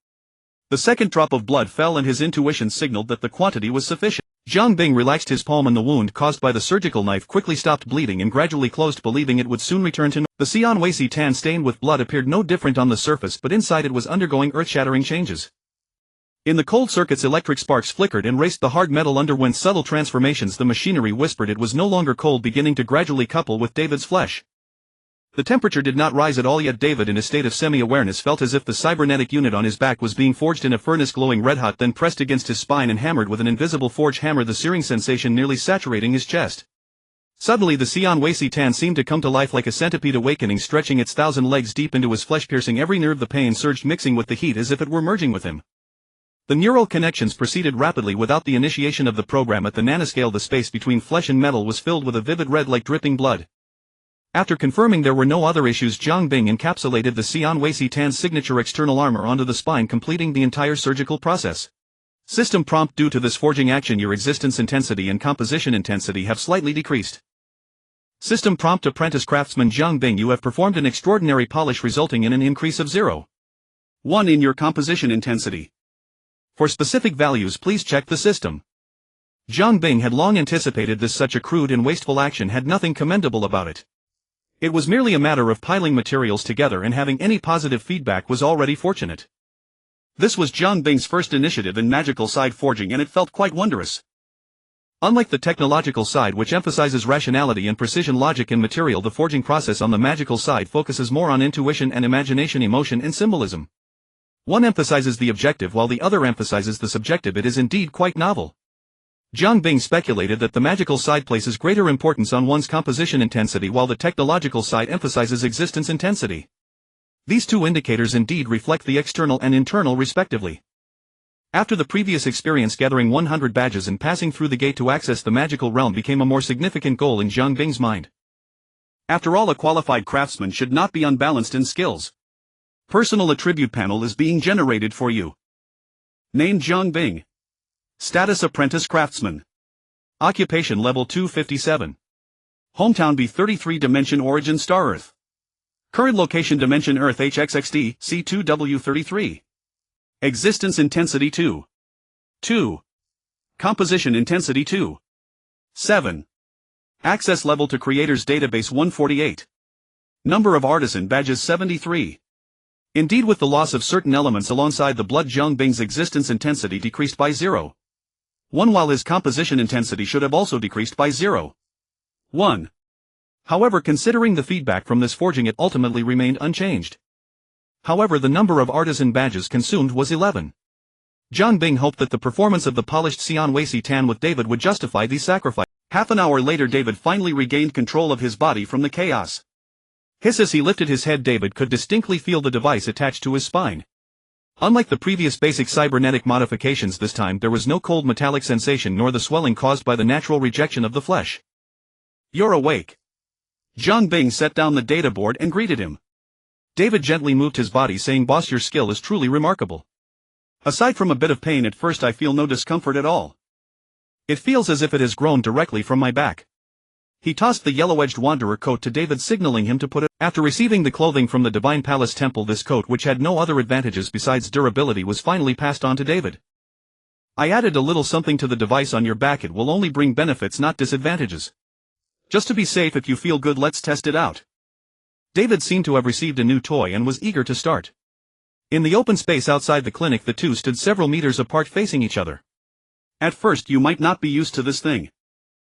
The second drop of blood fell and his intuition signaled that the quantity was sufficient. Zhang Bing relaxed his palm and the wound caused by the surgical knife quickly stopped bleeding and gradually closed, believing it would soon return to normal. The Sian Tan stained with blood appeared no different on the surface, but inside it was undergoing earth-shattering changes. In the cold circuits, electric sparks flickered and raced. The hard metal underwent subtle transformations. The machinery whispered it was no longer cold, beginning to gradually couple with David's flesh. The temperature did not rise at all, yet David, in a state of semi-awareness, felt as if the cybernetic unit on his back was being forged in a furnace, glowing red-hot, then pressed against his spine and hammered with an invisible forge hammer, the searing sensation nearly saturating his chest. Suddenly the Sian Tan seemed to come to life like a centipede awakening, stretching its 1,000 legs deep into his flesh, piercing every nerve. The pain surged, mixing with the heat as if it were merging with him. The neural connections proceeded rapidly without the initiation of the program. At the nanoscale, the space between flesh and metal was filled with a vivid red like dripping blood. After confirming there were no other issues, Zhang Bing encapsulated the Sian Tan's signature external armor onto the spine, completing the entire surgical process. System prompt: due to this forging action, your existence intensity and composition intensity have slightly decreased. System prompt: apprentice craftsman Zhang Bing, you have performed an extraordinary polish resulting in an increase of 0.1 in your composition intensity. For specific values, please check the system. Zhang Bing had long anticipated this. Such a crude and wasteful action had nothing commendable about it. It was merely a matter of piling materials together, and having any positive feedback was already fortunate. This was Zhang Bing's first initiative in magical side forging, and it felt quite wondrous. Unlike the technological side, which emphasizes rationality and precision logic in material, the forging process on the magical side focuses more on intuition and imagination, emotion and symbolism. One emphasizes the objective while the other emphasizes the subjective. It is indeed quite novel. Zhang Bing speculated that the magical side places greater importance on one's composition intensity while the technological side emphasizes existence intensity. These two indicators indeed reflect the external and internal respectively. After the previous experience, gathering 100 badges and passing through the gate to access the magical realm became a more significant goal in Zhang Bing's mind. After all, a qualified craftsman should not be unbalanced in skills. Personal attribute panel is being generated for you. Name: Zhang Bing. Status apprentice craftsman. Occupation level 257. Hometown B33 dimension origin star Earth. Current location dimension Earth HXXD C2W33. Existence intensity 2. 2. Composition intensity 2. 7. Access level to creators database 148. Number of artisan badges 73. Indeed, with the loss of certain elements alongside the blood, Zhang Bing's existence intensity decreased by 0. 1, while his composition intensity should have also decreased by 0. 1. However, considering the feedback from this forging, it ultimately remained unchanged. However, the number of artisan badges consumed was 11. Zhang Bing hoped that the performance of the polished Xian Weici Tan with David would justify these sacrifices. Half an hour later, David finally regained control of his body from the chaos. As he lifted his head, David could distinctly feel the device attached to his spine. Unlike the previous basic cybernetic modifications, this time there was no cold metallic sensation nor the swelling caused by the natural rejection of the flesh. "You're awake." Zhang Bing set down the data board and greeted him. David gently moved his body, saying, "Boss, your skill is truly remarkable. Aside from a bit of pain at first, I feel no discomfort at all. It feels as if it has grown directly from my back." He tossed the yellow-edged wanderer coat to David, signaling him to put it. After receiving the clothing from the Divine Palace Temple, this coat, which had no other advantages besides durability, was finally passed on to David. "I added a little something to the device on your back. It will only bring benefits, not disadvantages. Just to be safe, if you feel good, let's test it out." David seemed to have received a new toy and was eager to start. In the open space outside the clinic, the two stood several meters apart, facing each other. "At first you might not be used to this thing.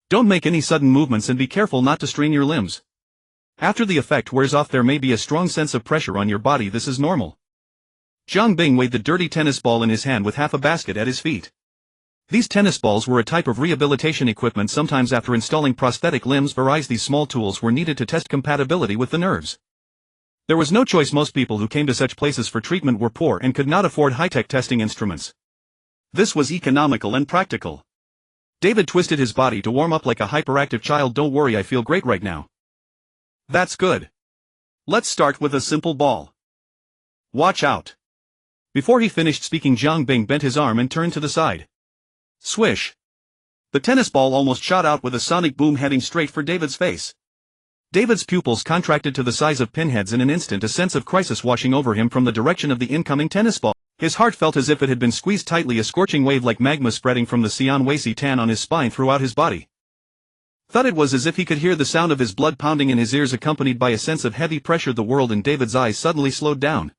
Don't make any sudden movements and be careful not to strain your limbs. After the effect wears off, there may be a strong sense of pressure on your body. This is normal." Zhang Bing weighed the dirty tennis ball in his hand with half a basket at his feet. These tennis balls were a type of rehabilitation equipment. Sometimes after installing prosthetic limbs or eyes, these small tools were needed to test compatibility with the nerves. There was no choice. Most people who came to such places for treatment were poor and could not afford high-tech testing instruments. This was economical and practical. David twisted his body to warm up like a hyperactive child. "Don't worry, I feel great right now." "That's good. Let's start with a simple ball. Watch out." Before he finished speaking, Zhang Bing bent his arm and turned to the side. Swish. The tennis ball almost shot out with a sonic boom, heading straight for David's face. David's pupils contracted to the size of pinheads in an instant, a sense of crisis washing over him from the direction of the incoming tennis ball. His heart felt as if it had been squeezed tightly, a scorching wave like magma spreading from the Xian Weici Tan on his spine throughout his body. Thought it was as if he could hear the sound of his blood pounding in his ears, accompanied by a sense of heavy pressure. The world in David's eyes suddenly slowed down.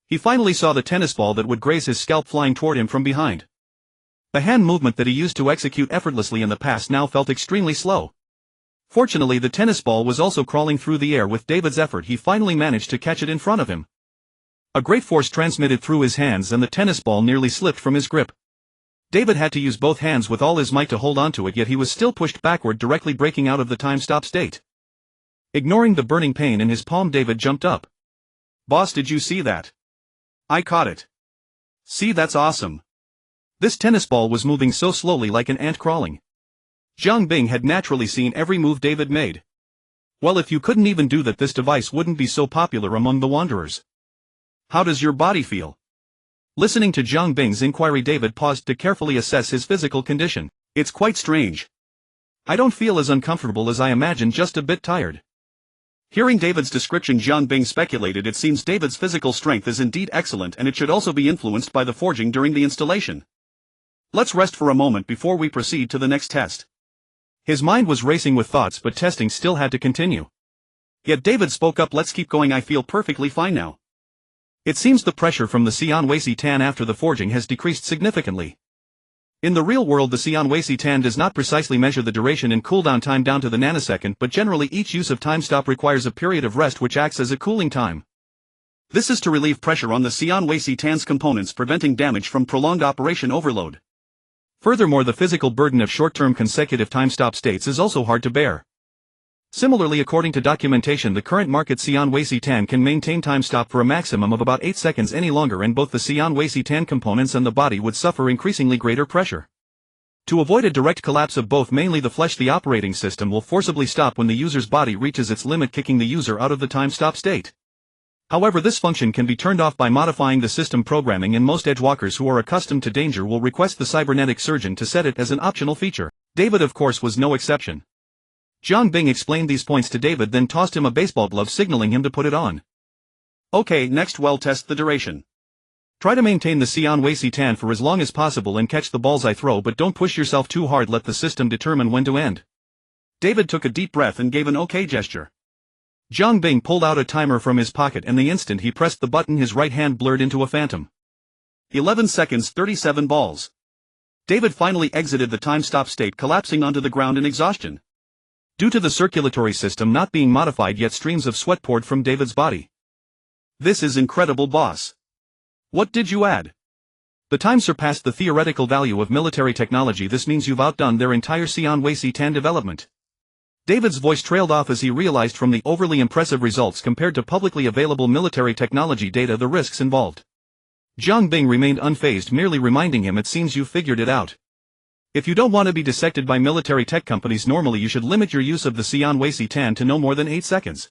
He finally saw the tennis ball that would graze his scalp flying toward him from behind. The hand movement that he used to execute effortlessly in the past now felt extremely slow. Fortunately, the tennis ball was also crawling through the air. With David's effort, he finally managed to catch it in front of him. A great force transmitted through his hands and the tennis ball nearly slipped from his grip. David had to use both hands with all his might to hold onto it, yet he was still pushed backward, directly breaking out of the time-stop state. Ignoring the burning pain in his palm, David jumped up. "Boss, did you see that? I caught it. See, that's awesome." This tennis ball was moving so slowly, like an ant crawling. Zhang Bing had naturally seen every move David made. Well, if you couldn't even do that, this device wouldn't be so popular among the wanderers. "How does your body feel?" Listening to Zhang Bing's inquiry, David paused to carefully assess his physical condition. "It's quite strange. I don't feel as uncomfortable as I imagined, just a bit tired." Hearing David's description, Zhang Bing speculated, it seems David's physical strength is indeed excellent, and it should also be influenced by the forging during the installation. Let's rest for a moment before we proceed to the next test. His mind was racing with thoughts, but testing still had to continue. Yet David spoke up, "Let's keep going, I feel perfectly fine now." It seems the pressure from the Xian Weici Tan after the forging has decreased significantly. In the real world, the Xian Weici Tan does not precisely measure the duration and cooldown time down to the nanosecond, but generally each use of time stop requires a period of rest which acts as a cooling time. This is to relieve pressure on the Xian Weici Tan's components, preventing damage from prolonged operation overload. Furthermore, the physical burden of short-term consecutive time-stop states is also hard to bear. Similarly, according to documentation, the current market Xian Weici Tan can maintain time-stop for a maximum of about 8 seconds any longer, and both the Xian Weici Tan components and the body would suffer increasingly greater pressure. To avoid a direct collapse of both, mainly the flesh, the operating system will forcibly stop when the user's body reaches its limit, kicking the user out of the time-stop state. However, this function can be turned off by modifying the system programming, and most edgewalkers who are accustomed to danger will request the cybernetic surgeon to set it as an optional feature. David of course was no exception. Jiang Bing explained these points to David, then tossed him a baseball glove signaling him to put it on. Okay, next well test the duration. Try to maintain the Xian Wei Si Tan for as long as possible and catch the balls I throw, but don't push yourself too hard, let the system determine when to end. David took a deep breath and gave an okay gesture. Jiang Bing pulled out a timer from his pocket, and the instant he pressed the button his right hand blurred into a phantom. 11 seconds 37 balls. David finally exited the time-stop state, collapsing onto the ground in exhaustion. Due to the circulatory system not being modified yet, streams of sweat poured from David's body. This is incredible, boss. What did you add? The time surpassed the theoretical value of military technology. This means you've outdone their entire Xian Wei Si Tan development. David's voice trailed off as he realized from the overly impressive results compared to publicly available military technology data the risks involved. Jiang Bing remained unfazed, merely reminding him, it seems you figured it out. If you don't want to be dissected by military tech companies, normally you should limit your use of the Xian Wei Si Tan to no more than 8 seconds.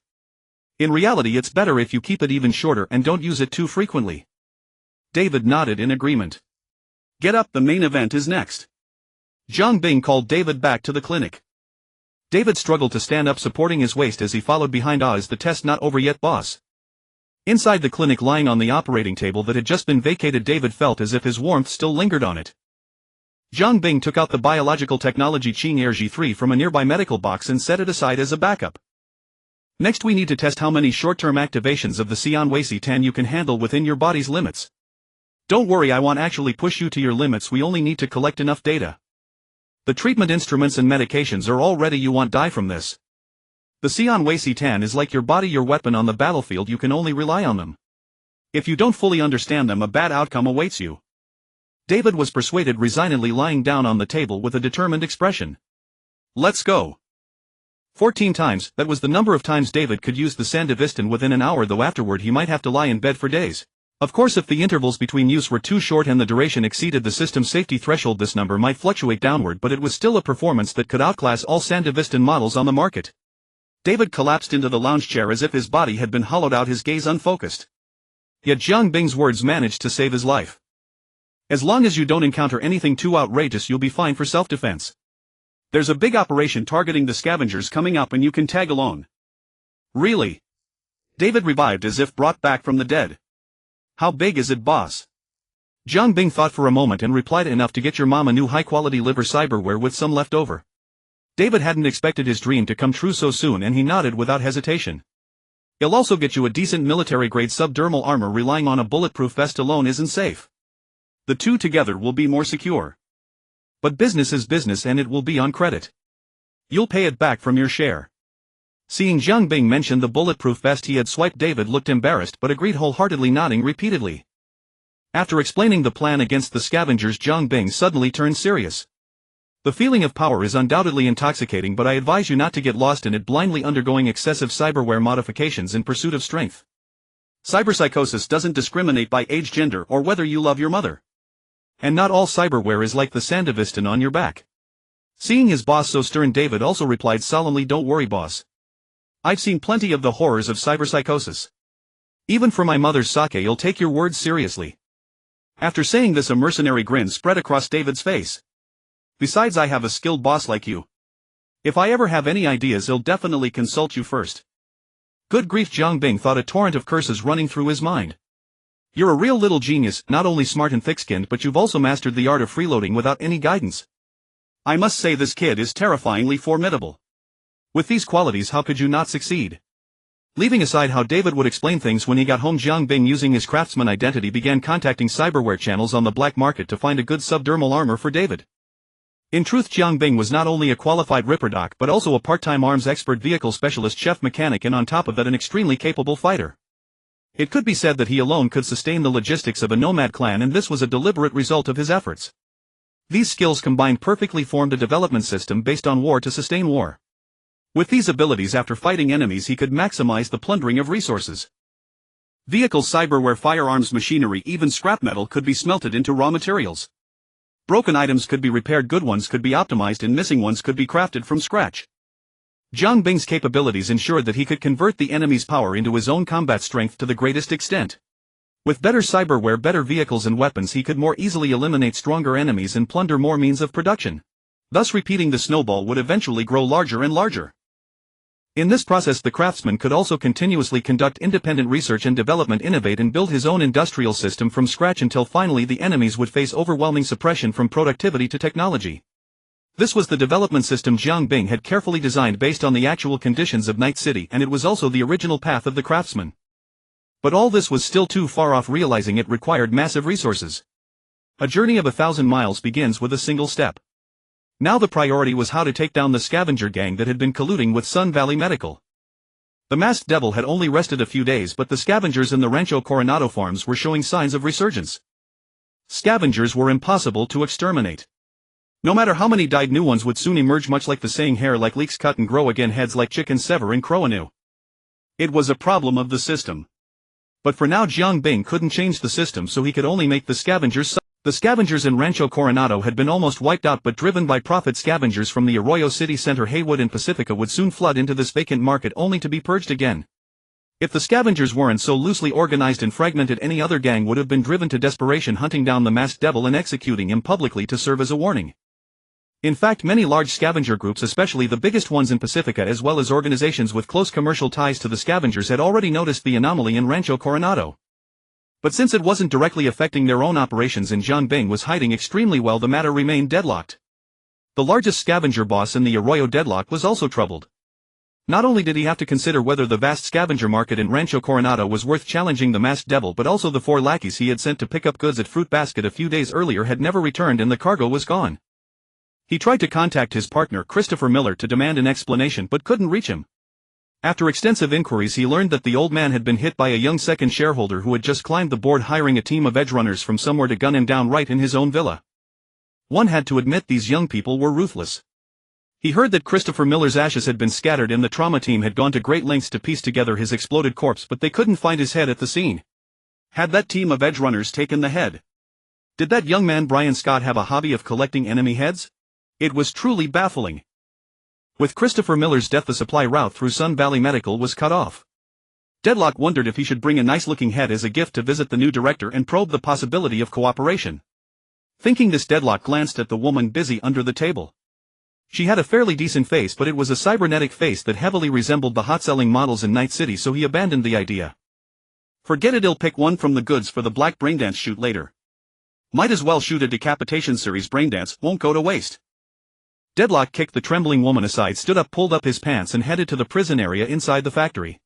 In reality, it's better if you keep it even shorter and don't use it too frequently. David nodded in agreement. Get up, the main event is next. Jiang Bing called David back to the clinic. David struggled to stand up, supporting his waist as he followed behind. Is the test not over yet, boss? Inside the clinic, lying on the operating table that had just been vacated, David felt as if his warmth still lingered on it. Jiang Bing took out the biological technology Qing Air G3 from a nearby medical box and set it aside as a backup. Next, we need to test how many short-term activations of the Xian Wei Si Tan you can handle within your body's limits. Don't worry, I won't actually push you to your limits, we only need to collect enough data. The treatment instruments and medications are all ready, you won't die from this. The Xian Wei Si Tan is like your body, your weapon on the battlefield, you can only rely on them. If you don't fully understand them, a bad outcome awaits you. David was persuaded, resignedly lying down on the table with a determined expression. Let's go. 14 times, that was the number of times David could use the Sandevistan within an hour, though afterward he might have to lie in bed for days. Of course, if the intervals between use were too short and the duration exceeded the system's safety threshold, this number might fluctuate downward, but it was still a performance that could outclass all Sandevistan models on the market. David collapsed into the lounge chair as if his body had been hollowed out, his gaze unfocused. Yet Jiang Bing's words managed to save his life. As long as you don't encounter anything too outrageous, you'll be fine for self-defense. There's a big operation targeting the scavengers coming up and you can tag along. Really? David revived as if brought back from the dead. How big is it, boss? Jiang Bing thought for a moment and replied, enough to get your mom a new high-quality liver cyberware with some left over. David hadn't expected his dream to come true so soon, and he nodded without hesitation. It'll also get you a decent military-grade subdermal armor. Relying on a bulletproof vest alone isn't safe. The two together will be more secure. But business is business, and it will be on credit. You'll pay it back from your share. Seeing Jiang Bing mention the bulletproof vest he had swiped, David looked embarrassed but agreed wholeheartedly, nodding repeatedly. After explaining the plan against the scavengers, Jiang Bing suddenly turned serious. The feeling of power is undoubtedly intoxicating, but I advise you not to get lost in it, blindly undergoing excessive cyberware modifications in pursuit of strength. Cyberpsychosis doesn't discriminate by age, gender, or whether you love your mother. And not all cyberware is like the Sandevistan on your back. Seeing his boss so stern, David also replied solemnly, don't worry, boss. I've seen plenty of the horrors of cyberpsychosis. Even for my mother's sake, you'll take your words seriously. After saying this, a mercenary grin spread across David's face. Besides, I have a skilled boss like you. If I ever have any ideas, he'll definitely consult you first. Good grief, Jiang Bing thought, a torrent of curses running through his mind. You're a real little genius, not only smart and thick-skinned, but you've also mastered the art of freeloading without any guidance. I must say, this kid is terrifyingly formidable. With these qualities, how could you not succeed? Leaving aside how David would explain things when he got home, Jiang Bing, using his craftsman identity, began contacting cyberware channels on the black market to find a good subdermal armor for David. In truth, Jiang Bing was not only a qualified ripperdoc but also a part-time arms expert, vehicle specialist, chef, mechanic, and on top of that an extremely capable fighter. It could be said that he alone could sustain the logistics of a nomad clan, and this was a deliberate result of his efforts. These skills combined perfectly formed a development system based on war to sustain war. With these abilities, after fighting enemies, he could maximize the plundering of resources. Vehicles, cyberware, firearms, machinery, even scrap metal could be smelted into raw materials. Broken items could be repaired, good ones could be optimized, and missing ones could be crafted from scratch. Jiang Bing's capabilities ensured that he could convert the enemy's power into his own combat strength to the greatest extent. With better cyberware, better vehicles and weapons, he could more easily eliminate stronger enemies and plunder more means of production. Thus repeating the snowball would eventually grow larger and larger. In this process the craftsman could also continuously conduct independent research and development, innovate and build his own industrial system from scratch until finally the enemies would face overwhelming suppression from productivity to technology. This was the development system Jiang Bing had carefully designed based on the actual conditions of Night City, and it was also the original path of the craftsman. But all this was still too far off. Realizing it required massive resources. A journey of 1,000 miles begins with a single step. Now the priority was how to take down the scavenger gang that had been colluding with Sun Valley Medical. The masked devil had only rested a few days, but the scavengers in the Rancho Coronado farms were showing signs of resurgence. Scavengers were impossible to exterminate. No matter how many died, new ones would soon emerge, much like the saying, hair like leeks cut and grow again, heads like chickens sever and crow anew. It was a problem of the system. But for now Jiang Bing couldn't change the system, so he could only make the scavengers. The scavengers in Rancho Coronado had been almost wiped out, but driven by profit, scavengers from the Arroyo City Center, Heywood and Pacifica would soon flood into this vacant market only to be purged again. If the scavengers weren't so loosely organized and fragmented, any other gang would have been driven to desperation, hunting down the masked devil and executing him publicly to serve as a warning. In fact, many large scavenger groups, especially the biggest ones in Pacifica, as well as organizations with close commercial ties to the scavengers, had already noticed the anomaly in Rancho Coronado. But since it wasn't directly affecting their own operations and Jiang Bing was hiding extremely well, the matter remained deadlocked. The largest scavenger boss in the Arroyo deadlock was also troubled. Not only did he have to consider whether the vast scavenger market in Rancho Coronado was worth challenging the masked devil, but also the 4 lackeys he had sent to pick up goods at Fruit Basket a few days earlier had never returned and the cargo was gone. He tried to contact his partner Christopher Miller to demand an explanation but couldn't reach him. After extensive inquiries he learned that the old man had been hit by a young second shareholder who had just climbed the board, hiring a team of edge runners from somewhere to gun him down right in his own villa. One had to admit these young people were ruthless. He heard that Christopher Miller's ashes had been scattered and the trauma team had gone to great lengths to piece together his exploded corpse, but they couldn't find his head at the scene. Had that team of edge runners taken the head? Did that young man Brian Scott have a hobby of collecting enemy heads? It was truly baffling. With Christopher Miller's death, the supply route through Sun Valley Medical was cut off. Deadlock wondered if he should bring a nice-looking head as a gift to visit the new director and probe the possibility of cooperation. Thinking this, Deadlock glanced at the woman busy under the table. She had a fairly decent face, but it was a cybernetic face that heavily resembled the hot-selling models in Night City, so he abandoned the idea. Forget it, he'll pick one from the goods for the Black Braindance shoot later. Might as well shoot a decapitation series, Braindance won't go to waste. Deadlock kicked the trembling woman aside, stood up, pulled up his pants and headed to the prison area inside the factory.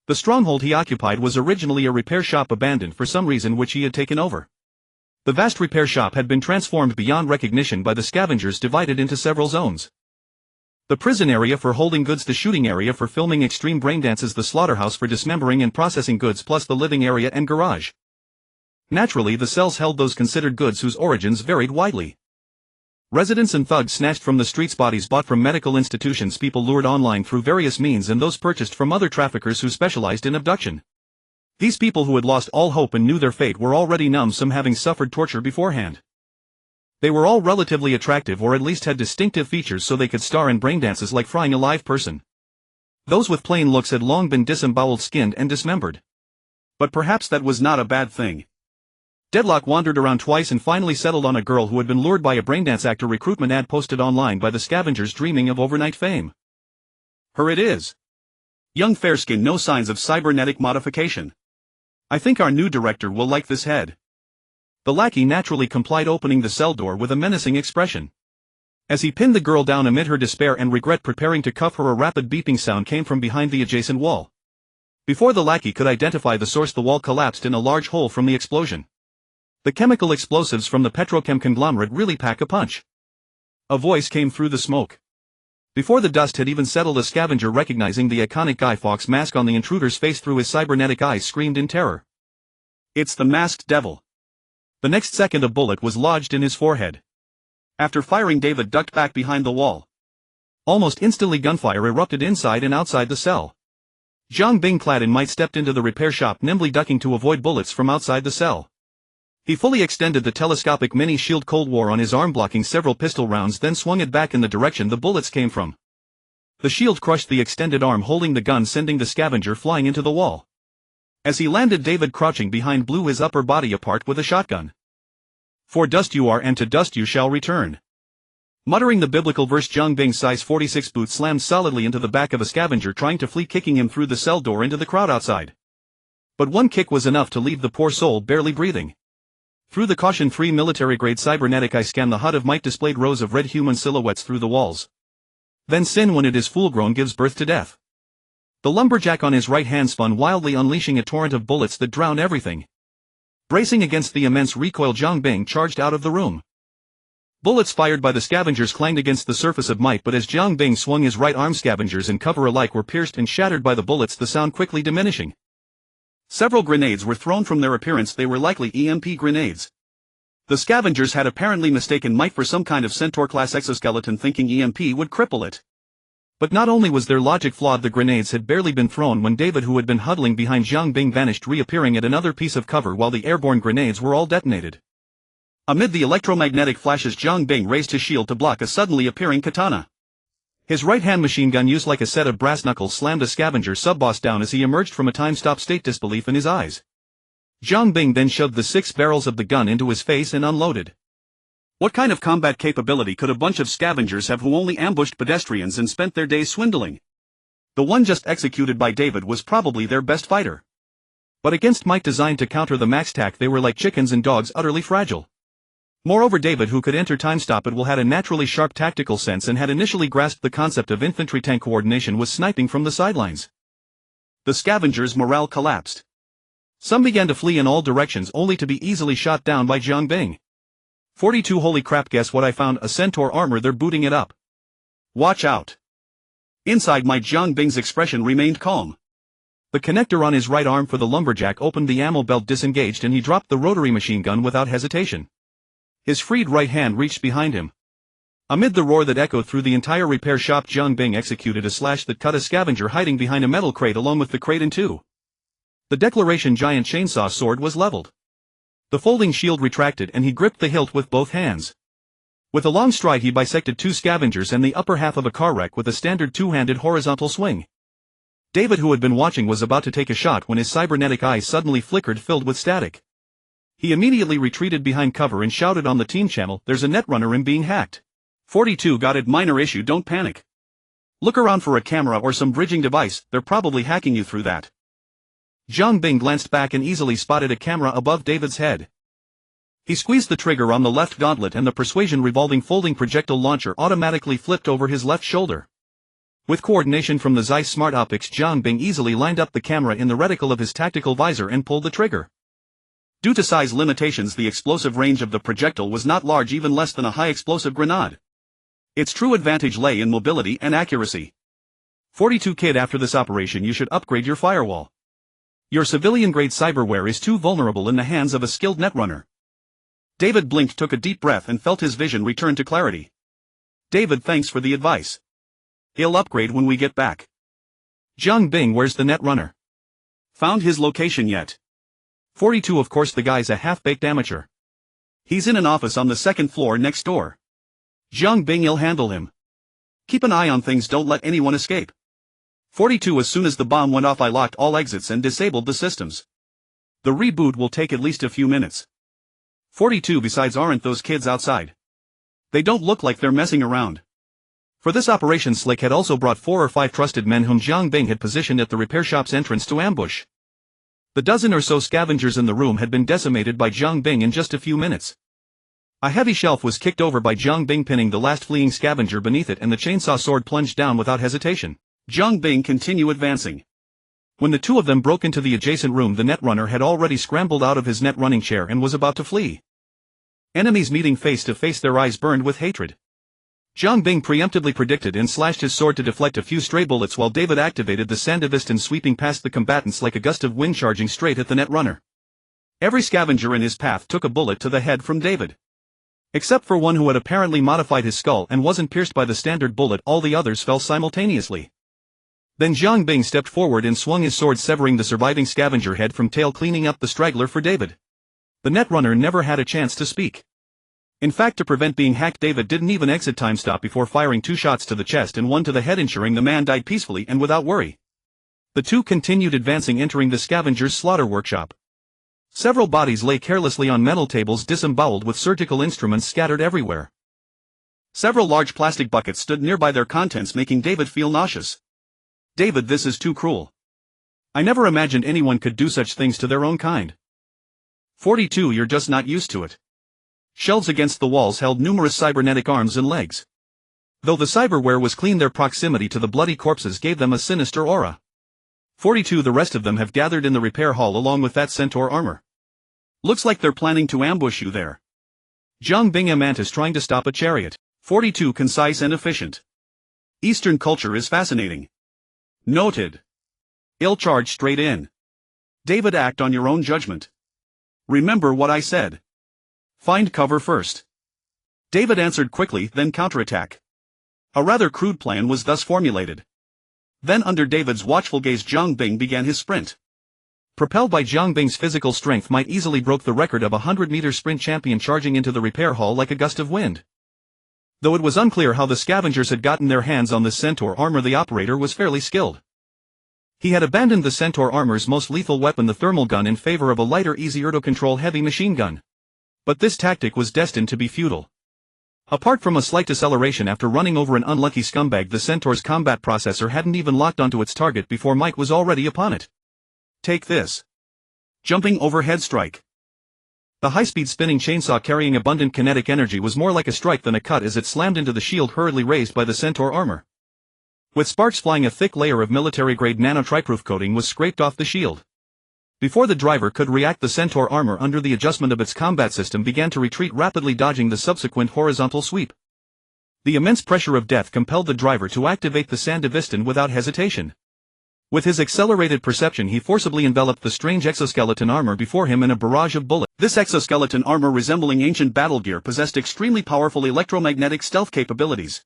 The stronghold he occupied was originally a repair shop abandoned for some reason which he had taken over. The vast repair shop had been transformed beyond recognition by the scavengers, divided into several zones. The prison area for holding goods, the shooting area for filming extreme braindances, the slaughterhouse for dismembering and processing goods, plus the living area and garage. Naturally, the cells held those considered goods whose origins varied widely. Residents and thugs snatched from the streets, bodies bought from medical institutions, people lured online through various means, and those purchased from other traffickers who specialized in abduction. These people who had lost all hope and knew their fate were already numb, some having suffered torture beforehand. They were all relatively attractive, or at least had distinctive features so they could star in braindances like frying a live person. Those with plain looks had long been disemboweled, skinned and dismembered. But perhaps that was not a bad thing. Deadlock wandered around twice and finally settled on a girl who had been lured by a braindance actor recruitment ad posted online by the scavengers dreaming of overnight fame. Her it is. Young, fair-skinned, no signs of cybernetic modification. I think our new director will like this head. The lackey naturally complied, opening the cell door with a menacing expression. As he pinned the girl down amid her despair and regret, preparing to cuff her, a rapid beeping sound came from behind the adjacent wall. Before the lackey could identify the source, the wall collapsed in a large hole from the explosion. The chemical explosives from the petrochem conglomerate really pack a punch. A voice came through the smoke. Before the dust had even settled, a scavenger, recognizing the iconic Guy Fawkes mask on the intruder's face through his cybernetic eyes, screamed in terror. It's the masked devil. The next second a bullet was lodged in his forehead. After firing, David ducked back behind the wall. Almost instantly gunfire erupted inside and outside the cell. Jiang Bing, clad in might, stepped into the repair shop, nimbly ducking to avoid bullets from outside the cell. He fully extended the telescopic mini-shield Cold War on his arm, blocking several pistol rounds, then swung it back in the direction the bullets came from. The shield crushed the extended arm holding the gun, sending the scavenger flying into the wall. As he landed, David, crouching behind, blew his upper body apart with a shotgun. For dust you are, and to dust you shall return. Muttering the biblical verse, Zhang Bing's size 46 boot slammed solidly into the back of a scavenger trying to flee, kicking him through the cell door into the crowd outside. But one kick was enough to leave the poor soul barely breathing. Through the caution-free military-grade cybernetic eye scan, the HUD of Mike displayed rows of red human silhouettes through the walls. Then sin, when it is full-grown, gives birth to death. The lumberjack on his right hand spun wildly, unleashing a torrent of bullets that drowned everything. Bracing against the immense recoil, Zhang Bing charged out of the room. Bullets fired by the scavengers clanged against the surface of Mike, but as Zhang Bing swung his right arm, scavengers and cover alike were pierced and shattered by the bullets, the sound quickly diminishing. Several grenades were thrown. From their appearance, they were likely EMP grenades. The scavengers had apparently mistaken Mike for some kind of Centaur-class exoskeleton, thinking EMP would cripple it. But not only was their logic flawed, the grenades had barely been thrown when David, who had been huddling behind Zhang Bing, vanished, reappearing at another piece of cover while the airborne grenades were all detonated. Amid the electromagnetic flashes, Zhang Bing raised his shield to block a suddenly appearing katana. His right-hand machine gun, used like a set of brass knuckles, slammed a scavenger sub-boss down as he emerged from a time-stop state, disbelief in his eyes. Zhang Bing then shoved the 6 barrels of the gun into his face and unloaded. What kind of combat capability could a bunch of scavengers have who only ambushed pedestrians and spent their days swindling? The one just executed by David was probably their best fighter. But against Mike, designed to counter the max tac, they were like chickens and dogs, utterly fragile. Moreover, David, who could enter time-stop at will, had a naturally sharp tactical sense and had initially grasped the concept of infantry-tank coordination, was sniping from the sidelines. The scavengers' morale collapsed. Some began to flee in all directions, only to be easily shot down by Zhang Bing. 42 Holy crap, guess what I found? A Centaur armor, they're booting it up. Watch out. Inside Mike, Zhang Bing's expression remained calm. The connector on his right arm for the lumberjack opened, the ammo belt disengaged, and he dropped the rotary machine gun without hesitation. His freed right hand reached behind him. Amid the roar that echoed through the entire repair shop, Zhang Bing executed a slash that cut a scavenger hiding behind a metal crate, along with the crate in two. The Declaration giant chainsaw sword was leveled. The folding shield retracted and he gripped the hilt with both hands. With a long stride he bisected 2 scavengers and the upper half of a car wreck with a standard 2-handed horizontal swing. David, who had been watching, was about to take a shot when his cybernetic eyes suddenly flickered, filled with static. He immediately retreated behind cover and shouted on the team channel, "There's a netrunner in being hacked." 42 got it, minor issue, don't panic. Look around for a camera or some bridging device, they're probably hacking you through that. Zhang Bing glanced back and easily spotted a camera above David's head. He squeezed the trigger on the left gauntlet and the Persuasion revolving folding projectile launcher automatically flipped over his left shoulder. With coordination from the Zeiss smart optics, Zhang Bing easily lined up the camera in the reticle of his tactical visor and pulled the trigger. Due to size limitations, the explosive range of the projectile was not large, even less than a high-explosive grenade. Its true advantage lay in mobility and accuracy. 42 Kid, after this operation you should upgrade your firewall. Your civilian-grade cyberware is too vulnerable in the hands of a skilled netrunner. David blinked, took a deep breath and felt his vision return to clarity. David, thanks for the advice. He'll upgrade when we get back. Zhang Bing, where's the netrunner? Found his location yet? 42 Of course, the guy's a half-baked amateur. He's in an office on the 2nd floor next door. Zhang Bing, you'll handle him. Keep an eye on things, don't let anyone escape. 42 As soon as the bomb went off I locked all exits and disabled the systems. The reboot will take at least a few minutes. 42 Besides, aren't those kids outside? They don't look like they're messing around. For this operation, Slick had also brought 4 or 5 trusted men whom Zhang Bing had positioned at the repair shop's entrance to ambush. The dozen or so scavengers in the room had been decimated by Zhang Bing in just a few minutes. A heavy shelf was kicked over by Zhang Bing, pinning the last fleeing scavenger beneath it, and the chainsaw sword plunged down without hesitation. Zhang Bing continued advancing. When the two of them broke into the adjacent room, the netrunner had already scrambled out of his net running chair and was about to flee. Enemies meeting face to face, their eyes burned with hatred. Zhang Bing preemptively predicted and slashed his sword to deflect a few stray bullets, while David activated the Sandevistan, sweeping past the combatants like a gust of wind, charging straight at the netrunner. Every scavenger in his path took a bullet to the head from David. Except for one who had apparently modified his skull and wasn't pierced by the standard bullet, all the others fell simultaneously. Then Zhang Bing stepped forward and swung his sword, severing the surviving scavenger head from tail, cleaning up the straggler for David. The netrunner never had a chance to speak. In fact, to prevent being hacked, David didn't even exit time stop before firing 2 shots to the chest and 1 to the head, ensuring the man died peacefully and without worry. The 2 continued advancing, entering the scavenger's slaughter workshop. Several bodies lay carelessly on metal tables, disemboweled, with surgical instruments scattered everywhere. Several large plastic buckets stood nearby, their contents making David feel nauseous. David, this is too cruel. I never imagined anyone could do such things to their own kind. 42, you're just not used to it. Shelves against the walls held numerous cybernetic arms and legs. Though the cyberware was clean, their proximity to the bloody corpses gave them a sinister aura. 42, the rest of them have gathered in the repair hall along with that centaur armor. Looks like they're planning to ambush you there. Zhang Bing, a mantis trying to stop a chariot. 42, concise and efficient. Eastern culture is fascinating. Noted. Ill, charge straight in. David, act on your own judgment. Remember what I said. Find cover first. David answered quickly, then counterattack. A rather crude plan was thus formulated. Then, under David's watchful gaze, Zhang Bing began his sprint. Propelled by Zhang Bing's physical strength, might easily broke the record of a 100-meter sprint champion, charging into the repair hall like a gust of wind. Though it was unclear how the scavengers had gotten their hands on this centaur armor, the operator was fairly skilled. He had abandoned the centaur armor's most lethal weapon, the thermal gun, in favor of a lighter, easier-to-control heavy machine gun. But this tactic was destined to be futile. Apart from a slight deceleration after running over an unlucky scumbag, the centaur's combat processor hadn't even locked onto its target before Mike was already upon it. Take this. Jumping overhead strike. The high-speed spinning chainsaw, carrying abundant kinetic energy, was more like a strike than a cut as it slammed into the shield hurriedly raised by the centaur armor. With sparks flying, a thick layer of military-grade nano-triproof coating was scraped off the shield. Before the driver could react, the centaur armor, under the adjustment of its combat system, began to retreat rapidly, dodging the subsequent horizontal sweep. The immense pressure of death compelled the driver to activate the Sandevistan without hesitation. With his accelerated perception, he forcibly enveloped the strange exoskeleton armor before him in a barrage of bullets. This exoskeleton armor, resembling ancient battle gear, possessed extremely powerful electromagnetic stealth capabilities.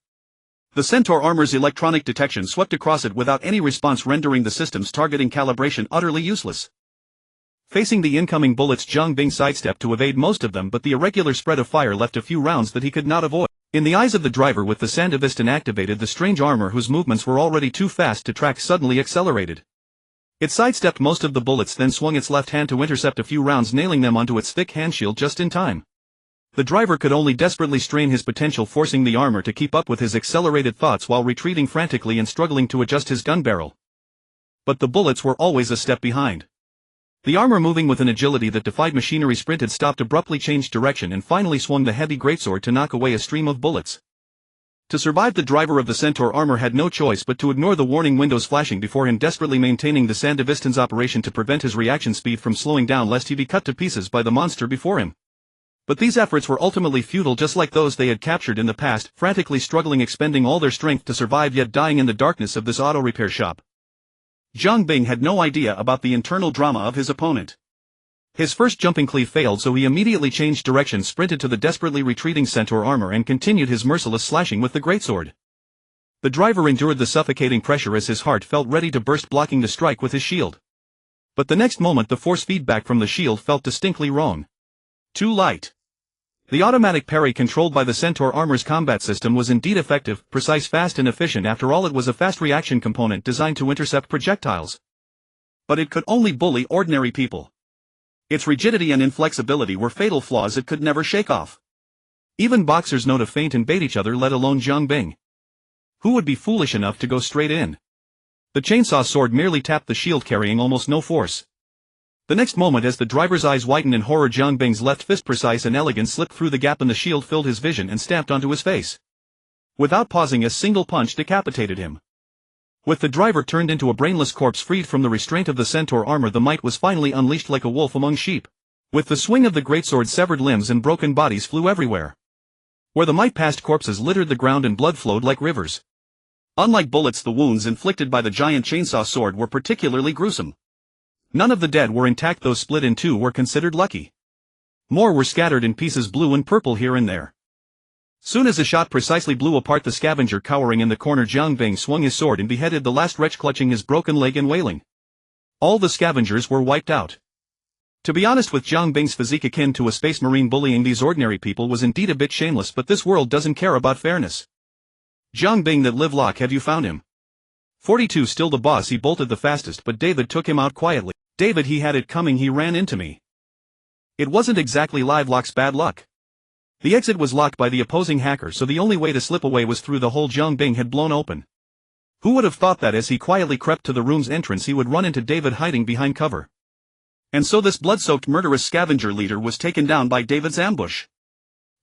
The centaur armor's electronic detection swept across it without any response, rendering the system's targeting calibration utterly useless. Facing the incoming bullets, Zhang Bing sidestepped to evade most of them, but the irregular spread of fire left a few rounds that he could not avoid. In the eyes of the driver with the Sandevistan activated, the strange armor, whose movements were already too fast to track, suddenly accelerated. It sidestepped most of the bullets, then swung its left hand to intercept a few rounds, nailing them onto its thick handshield just in time. The driver could only desperately strain his potential, forcing the armor to keep up with his accelerated thoughts while retreating frantically and struggling to adjust his gun barrel. But the bullets were always a step behind. The armor, moving with an agility that defied machinery, sprinted, stopped abruptly, changed direction, and finally swung the heavy greatsword to knock away a stream of bullets. To survive, the driver of the centaur armor had no choice but to ignore the warning windows flashing before him, desperately maintaining the Sandevistan's operation to prevent his reaction speed from slowing down lest he be cut to pieces by the monster before him. But these efforts were ultimately futile, just like those they had captured in the past, frantically struggling, expending all their strength to survive, yet dying in the darkness of this auto repair shop. Zhang Bing had no idea about the internal drama of his opponent. His first jumping cleave failed, so he immediately changed direction, sprinted to the desperately retreating centaur armor, and continued his merciless slashing with the greatsword. The driver endured the suffocating pressure as his heart felt ready to burst, blocking the strike with his shield. But the next moment the force feedback from the shield felt distinctly wrong. Too light. The automatic parry controlled by the centaur armor's combat system was indeed effective, precise, fast and efficient. After all, it was a fast reaction component designed to intercept projectiles. But it could only bully ordinary people. Its rigidity and inflexibility were fatal flaws it could never shake off. Even boxers know to feint and bait each other, let alone Zhang Bing. Who would be foolish enough to go straight in? The chainsaw sword merely tapped the shield, carrying almost no force. The next moment, as the driver's eyes widened in horror, Zhang Bing's left fist, precise and elegant, slipped through the gap in the shield, filled his vision, and stamped onto his face. Without pausing, a single punch decapitated him. With the driver turned into a brainless corpse freed from the restraint of the centaur armor, the might was finally unleashed like a wolf among sheep. With the swing of the greatsword, severed limbs and broken bodies flew everywhere. Where the might passed, corpses littered the ground and blood flowed like rivers. Unlike bullets, the wounds inflicted by the giant chainsaw sword were particularly gruesome. None of the dead were intact; those split in two were considered lucky. More were scattered in pieces, blue and purple here and there. Soon as a shot precisely blew apart the scavenger cowering in the corner, Zhang Bing swung his sword and beheaded the last wretch, clutching his broken leg and wailing. All the scavengers were wiped out. To be honest, with Jiang Bing's physique akin to a space marine, bullying these ordinary people was indeed a bit shameless, but this world doesn't care about fairness. Jiang Bing, that live lock, have you found him? 42, still the boss. He bolted the fastest, but David took him out quietly. David, he had it coming, he ran into me. It wasn't exactly live lock's bad luck. The exit was locked by the opposing hacker, so the only way to slip away was through the hole Jiang Bing had blown open. Who would have thought that as he quietly crept to the room's entrance he would run into David hiding behind cover? And so this blood-soaked murderous scavenger leader was taken down by David's ambush.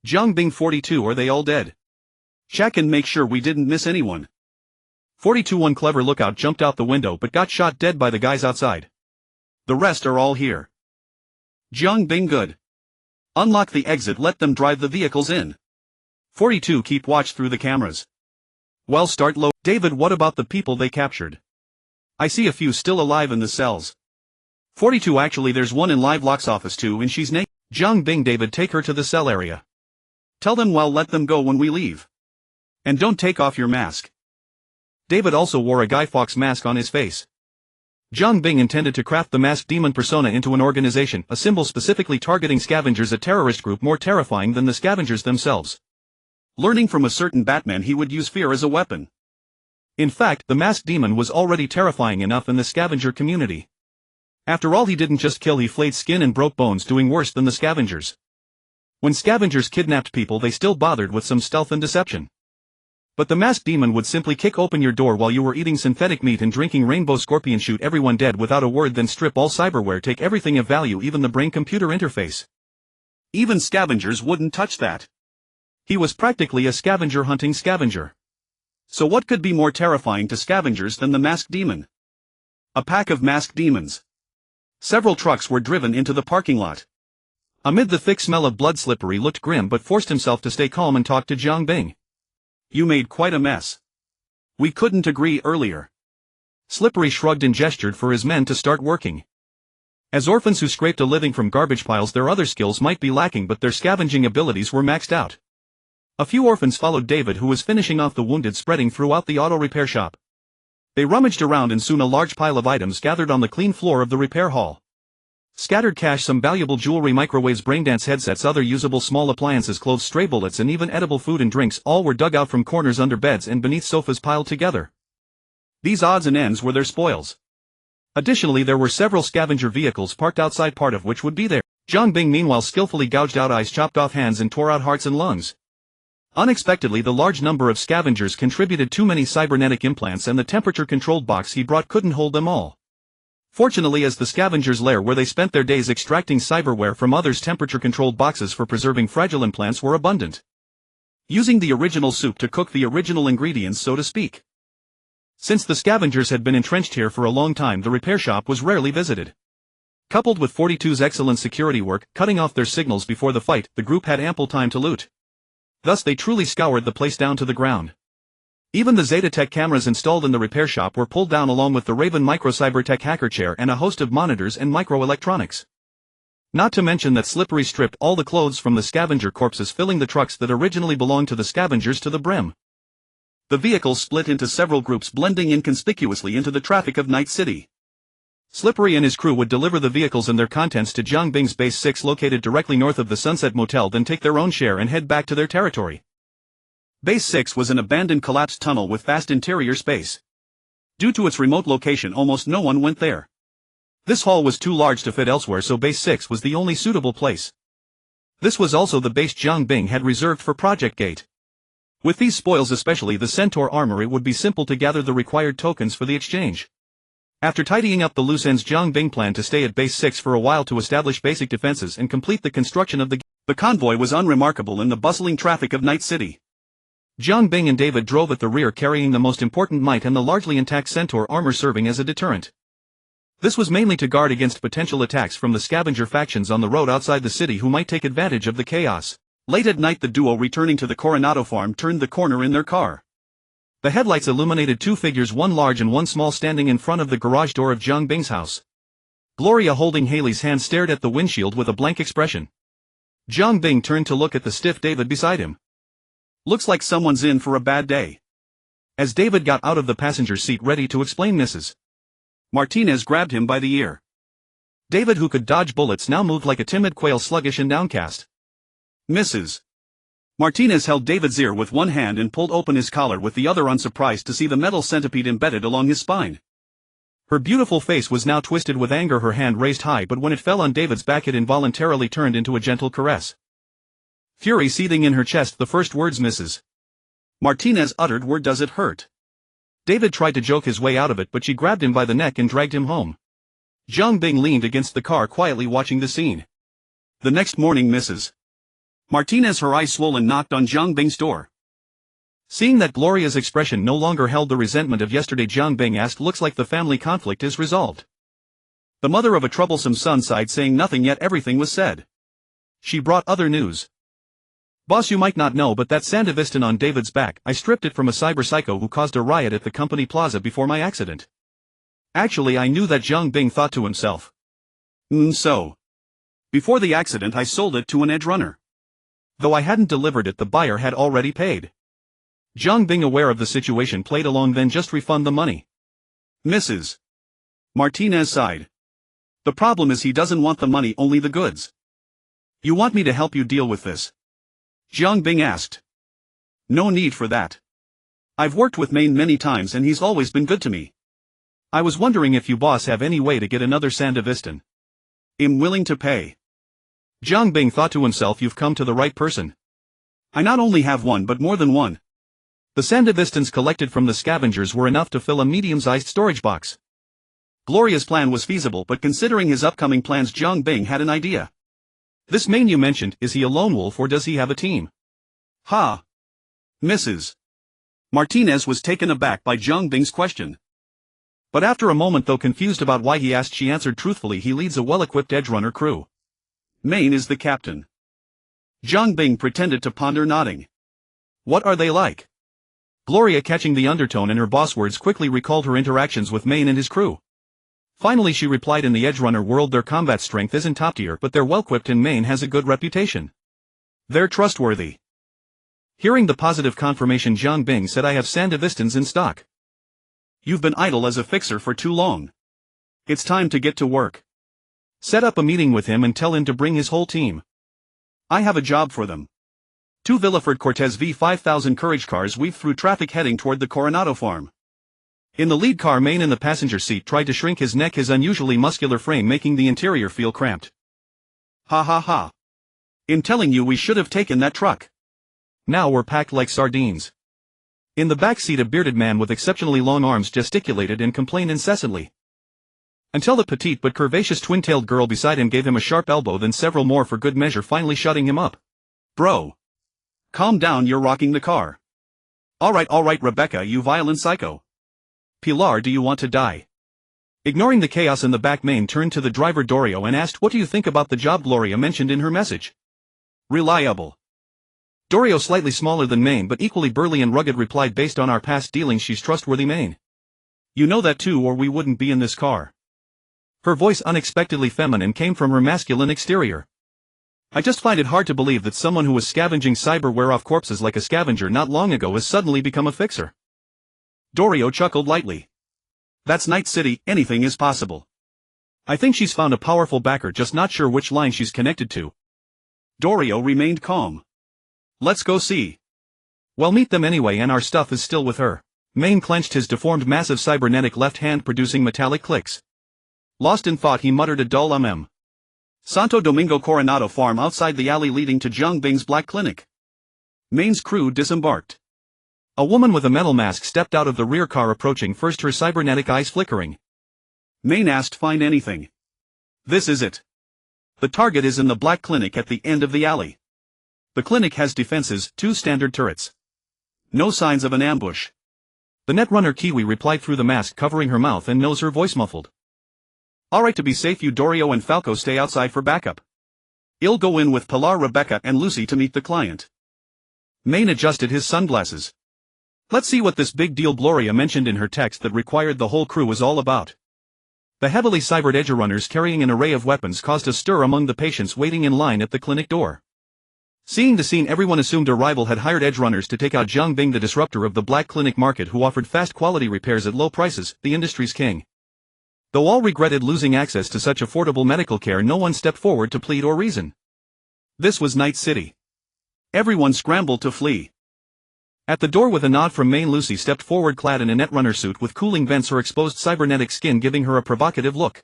Jiang Bing, 42, are they all dead? Check and make sure we didn't miss anyone. 42, one clever lookout jumped out the window but got shot dead by the guys outside. The rest are all here. Jiang Bing, good. Unlock the exit, let them drive the vehicles in. 42, keep watch through the cameras. Well, start low. David, what about the people they captured? I see a few still alive in the cells. 42, actually there's one in live lock's office too, and she's naked. Jiang Bing, David, take her to the cell area. Tell them, well, let them go when we leave. And don't take off your mask. David also wore a Guy Fawkes mask on his face. Jiang Bing intended to craft the masked demon persona into an organization, a symbol specifically targeting scavengers, a terrorist group more terrifying than the scavengers themselves. Learning from a certain Batman, he would use fear as a weapon. In fact, the masked demon was already terrifying enough in the scavenger community. After all, he didn't just kill, he flayed skin and broke bones, doing worse than the scavengers. When scavengers kidnapped people, they still bothered with some stealth and deception. But the masked demon would simply kick open your door while you were eating synthetic meat and drinking rainbow scorpion, shoot everyone dead without a word, then strip all cyberware, take everything of value, even the brain-computer interface. Even scavengers wouldn't touch that. He was practically a scavenger hunting scavenger. So what could be more terrifying to scavengers than the masked demon? A pack of masked demons. Several trucks were driven into the parking lot. Amid the thick smell of blood, Slippery looked grim but forced himself to stay calm and talk to Jiang Bing. You made quite a mess. We couldn't agree earlier. Slippery shrugged and gestured for his men to start working. As orphans who scraped a living from garbage piles, their other skills might be lacking, but their scavenging abilities were maxed out. A few orphans followed David, who was finishing off the wounded spreading throughout the auto repair shop. They rummaged around and soon a large pile of items gathered on the clean floor of the repair hall. Scattered cash, some valuable jewelry, microwaves, braindance headsets, other usable small appliances, clothes, stray bullets, and even edible food and drinks, all were dug out from corners, under beds, and beneath sofas piled together. These odds and ends were their spoils. Additionally, there were several scavenger vehicles parked outside, part of which would be there. Jiang Bing meanwhile skillfully gouged out eyes, chopped off hands, and tore out hearts and lungs. Unexpectedly, the large number of scavengers contributed too many cybernetic implants, and the temperature-controlled box he brought couldn't hold them all. Fortunately, as the scavengers' lair where they spent their days extracting cyberware from others, temperature-controlled boxes for preserving fragile implants were abundant. Using the original soup to cook the original ingredients, so to speak. Since the scavengers had been entrenched here for a long time, the repair shop was rarely visited. Coupled with 42's excellent security work, cutting off their signals before the fight, the group had ample time to loot. Thus they truly scoured the place down to the ground. Even the Zetatech cameras installed in the repair shop were pulled down, along with the Raven micro-cybertech hacker chair and a host of monitors and microelectronics. Not to mention that Slippery stripped all the clothes from the scavenger corpses, filling the trucks that originally belonged to the scavengers to the brim. The vehicles split into several groups, blending inconspicuously into the traffic of Night City. Slippery and his crew would deliver the vehicles and their contents to Jiang Bing's Base 6, located directly north of the Sunset Motel, then take their own share and head back to their territory. Base 6 was an abandoned, collapsed tunnel with vast interior space. Due to its remote location, almost no one went there. This hall was too large to fit elsewhere, so Base 6 was the only suitable place. This was also the base Jiang Bing had reserved for Project Gate. With these spoils, especially the Centaur Armory, it would be simple to gather the required tokens for the exchange. After tidying up the loose ends, Jiang Bing planned to stay at Base 6 for a while to establish basic defenses and complete the construction of the convoy was unremarkable in the bustling traffic of Night City. Jiang Bing and David drove at the rear, carrying the most important might and the largely intact Centaur armor, serving as a deterrent. This was mainly to guard against potential attacks from the scavenger factions on the road outside the city who might take advantage of the chaos. Late at night, the duo returning to the Coronado farm turned the corner in their car. The headlights illuminated two figures, one large and one small, standing in front of the garage door of Jiang Bing's house. Gloria, holding Haley's hand, stared at the windshield with a blank expression. Jiang Bing turned to look at the stiff David beside him. Looks like someone's in for a bad day. As David got out of the passenger seat ready to explain, Mrs. Martinez grabbed him by the ear. David, who could dodge bullets, now moved like a timid quail, sluggish and downcast. Mrs. Martinez held David's ear with one hand and pulled open his collar with the other, unsurprised to see the metal centipede embedded along his spine. Her beautiful face was now twisted with anger, her hand raised high, but when it fell on David's back it involuntarily turned into a gentle caress. Fury seething in her chest, the first words Mrs. Martinez uttered were, "Does it hurt?" David tried to joke his way out of it, but she grabbed him by the neck and dragged him home. Jiang Bing leaned against the car, quietly watching the scene. The next morning, Mrs. Martinez, her eyes swollen, knocked on Jiang Bing's door. Seeing that Gloria's expression no longer held the resentment of yesterday, Jiang Bing asked, "Looks like the family conflict is resolved." The mother of a troublesome son sighed, saying nothing yet everything was said. She brought other news. "Boss, you might not know, but that Sandevistan on David's back, I stripped it from a cyber psycho who caused a riot at the company plaza before my accident." Actually, I knew that, Jiang Bing thought to himself. So. Before the accident I sold it to an edge runner. Though I hadn't delivered it, the buyer had already paid. Jiang Bing, aware of the situation, played along. "Then just refund the money." Mrs. Martinez sighed. "The problem is he doesn't want the money, only the goods." "You want me to help you deal with this?" Jiang Bing asked. "No need for that. I've worked with Maine many times and he's always been good to me." "I was wondering if you, boss, have any way to get another Sandevistan." "I'm willing to pay." Jiang Bing thought to himself, "You've come to the right person. I not only have one but more than one." The Sandevistans collected from the scavengers were enough to fill a medium-sized storage box. Gloria's plan was feasible, but considering his upcoming plans, Jiang Bing had an idea. "This Maine you mentioned, is he a lone wolf or does he have a team?" "Ha!" Mrs. Martinez was taken aback by Jiang Bing's question. But after a moment, though confused about why he asked, she answered truthfully, "He leads a well-equipped edge runner crew. Maine is the captain." Jiang Bing pretended to ponder, nodding. "What are they like?" Gloria, catching the undertone in her boss words, quickly recalled her interactions with Maine and his crew. Finally she replied, "In the edge runner world their combat strength isn't top tier, but they're well-equipped and Maine has a good reputation. They're trustworthy." Hearing the positive confirmation, Jiang Bing said, "I have Sandevistans in stock." "You've been idle as a fixer for too long. It's time to get to work. Set up a meeting with him and tell him to bring his whole team. I have a job for them." 2 Villaford Cortez V5000 Courage cars weaved through traffic heading toward the Coronado farm. In the lead car, Maine in the passenger seat tried to shrink his neck, his unusually muscular frame making the interior feel cramped. "Ha ha ha. In telling you we should have taken that truck. Now we're packed like sardines." In the back seat, a bearded man with exceptionally long arms gesticulated and complained incessantly, until the petite but curvaceous twin-tailed girl beside him gave him a sharp elbow, then several more for good measure, finally shutting him up. "Bro. Calm down, you're rocking the car." All right, Rebecca, you violent psycho. Pilar, do you want to die?" Ignoring the chaos in the back, Maine turned to the driver Dorio and asked, "What do you think about the job Gloria mentioned in her message?" "Reliable." Dorio, slightly smaller than Maine but equally burly and rugged, replied, "Based on our past dealings, she's trustworthy, Maine. You know that too, or we wouldn't be in this car." Her voice, unexpectedly feminine, came from her masculine exterior. "I just find it hard to believe that someone who was scavenging cyber wear-off corpses like a scavenger not long ago has suddenly become a fixer." Dorio chuckled lightly. "That's Night City, anything is possible." "I think she's found a powerful backer, just not sure which line she's connected to." Dorio remained calm. "Let's go see." "Well, meet them anyway, and our stuff is still with her." Maine clenched his deformed massive cybernetic left hand, producing metallic clicks. Lost in thought, he muttered a dull Santo Domingo Coronado farm, outside the alley leading to Jiang Bing's black clinic. Maine's crew disembarked. A woman with a metal mask stepped out of the rear car, approaching first, her cybernetic eyes flickering. Maine asked, "Find anything?" "This is it. The target is in the black clinic at the end of the alley. The clinic has defenses, 2 standard turrets. No signs of an ambush." The netrunner Kiwi replied through the mask, covering her mouth and nose, her voice muffled. "All right, to be safe, you Dorio and Falco stay outside for backup. I'll go in with Pilar, Rebecca and Lucy to meet the client." Maine adjusted his sunglasses. Let's see what this big deal Gloria mentioned in her text that required the whole crew was all about. The heavily cybered edge runners carrying an array of weapons caused a stir among the patients waiting in line at the clinic door. Seeing the scene, everyone assumed a rival had hired edge runners to take out Jiang Bing, the disruptor of the black clinic market who offered fast quality repairs at low prices, the industry's king. Though all regretted losing access to such affordable medical care, no one stepped forward to plead or reason. This was Night City. Everyone scrambled to flee. At the door with a nod from Maine, Lucy stepped forward clad in a netrunner suit with cooling vents, her exposed cybernetic skin giving her a provocative look.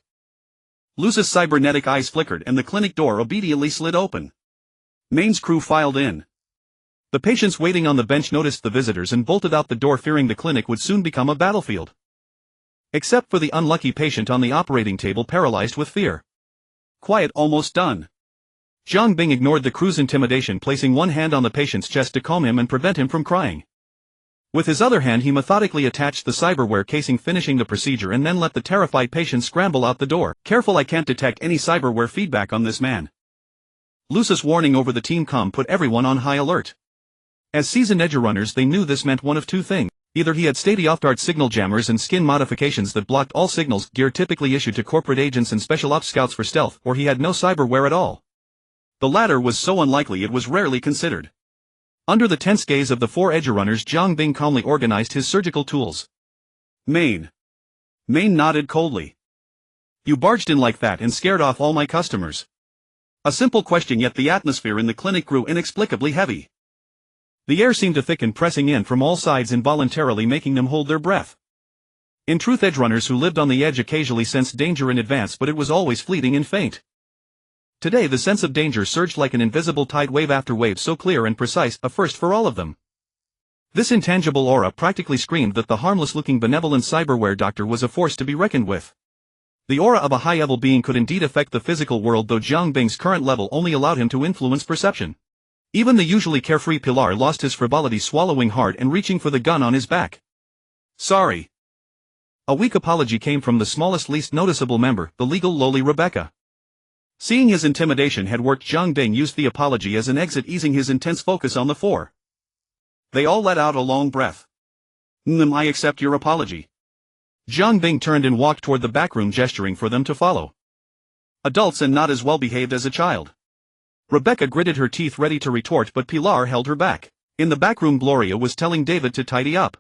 Lucy's cybernetic eyes flickered and the clinic door obediently slid open. Maine's crew filed in. The patients waiting on the bench noticed the visitors and bolted out the door, fearing the clinic would soon become a battlefield. Except for the unlucky patient on the operating table, paralyzed with fear. Quiet, almost done. Jiang Bing ignored the crew's intimidation, placing one hand on the patient's chest to calm him and prevent him from crying. With his other hand he methodically attached the cyberware casing, finishing the procedure, and then let the terrified patient scramble out the door. Careful, I can't detect any cyberware feedback on this man. Lucy's warning over the team comm put everyone on high alert. As seasoned edge runners, they knew this meant one of two things. Either he had state-of-the-art signal jammers and skin modifications that blocked all signals, gear typically issued to corporate agents and special ops scouts for stealth, or he had no cyberware at all. The latter was so unlikely it was rarely considered. Under the tense gaze of the four edge runners, Jiang Bing calmly organized his surgical tools. Maine. Maine nodded coldly. You barged in like that and scared off all my customers. A simple question, yet the atmosphere in the clinic grew inexplicably heavy. The air seemed to thicken, pressing in from all sides, involuntarily making them hold their breath. In truth, edge runners who lived on the edge occasionally sensed danger in advance, but it was always fleeting and faint. Today the sense of danger surged like an invisible tide, wave after wave, so clear and precise, a first for all of them. This intangible aura practically screamed that the harmless-looking benevolent cyberware doctor was a force to be reckoned with. The aura of a high-level being could indeed affect the physical world, though Jiang Bing's current level only allowed him to influence perception. Even the usually carefree Pilar lost his frivolity, swallowing hard and reaching for the gun on his back. Sorry. A weak apology came from the smallest, least noticeable member, the legal lowly Rebecca. Seeing his intimidation had worked, Jiang Bing used the apology as an exit, easing his intense focus on the four. They all let out a long breath. I accept your apology. Jiang Bing turned and walked toward the back room, gesturing for them to follow. Adults and not as well behaved as a child. Rebecca gritted her teeth, ready to retort, but Pilar held her back. In the back room, Gloria was telling David to tidy up.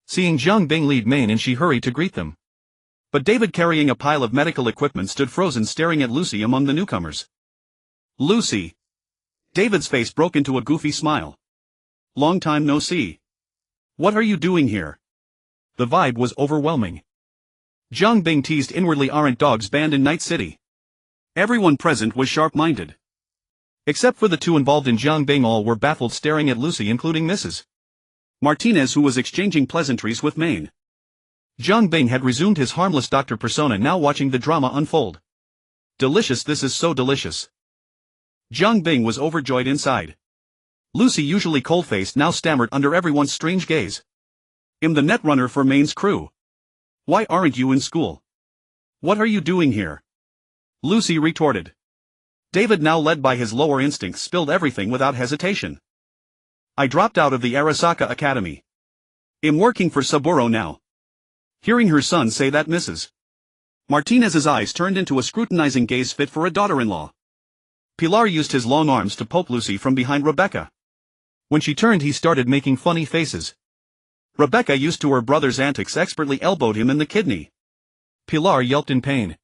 Seeing Jiang Bing lead Maine in, she hurried to greet them. But David, carrying a pile of medical equipment, stood frozen, staring at Lucy among the newcomers. Lucy. David's face broke into a goofy smile. Long time no see. What are you doing here? The vibe was overwhelming. Jiang Bing teased inwardly, aren't dogs banned in Night City? Everyone present was sharp-minded. Except for the two involved in Jiang Bing, all were baffled, staring at Lucy, including Mrs. Martinez, who was exchanging pleasantries with Maine. Jiang Bing had resumed his harmless doctor persona, now watching the drama unfold. Delicious, this is so delicious. Jiang Bing was overjoyed inside. Lucy, usually cold-faced, now stammered under everyone's strange gaze. I'm the netrunner for Maine's crew. Why aren't you in school? What are you doing here? Lucy retorted. David, now led by his lower instincts, spilled everything without hesitation. I dropped out of the Arasaka Academy. I'm working for Saburo now. Hearing her son say that, Mrs. Martinez's eyes turned into a scrutinizing gaze fit for a daughter-in-law. Pilar used his long arms to poke Lucy from behind Rebecca. When she turned, he started making funny faces. Rebecca, used to her brother's antics, expertly elbowed him in the kidney. Pilar yelped in pain.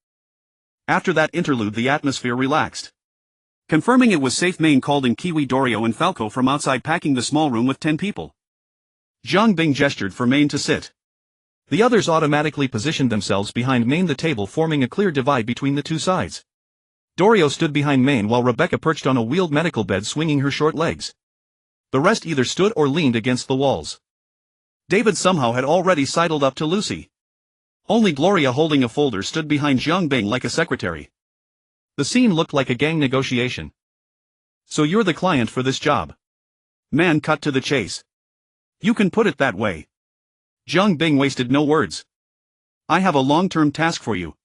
After that interlude, the atmosphere relaxed. Confirming it was safe, Maine called in Kiwi, Dorio and Falco from outside, packing the small room with 10 people. Jiang Bing gestured for Maine to sit. The others automatically positioned themselves behind Maine, the table forming a clear divide between the two sides. Dorio stood behind Maine while Rebecca perched on a wheeled medical bed, swinging her short legs. The rest either stood or leaned against the walls. David somehow had already sidled up to Lucy. Only Gloria, holding a folder, stood behind Jiang Bing like a secretary. The scene looked like a gang negotiation. So you're the client for this job? Man cut to the chase. You can put it that way. Jiang Bing wasted no words. I have a long-term task for you.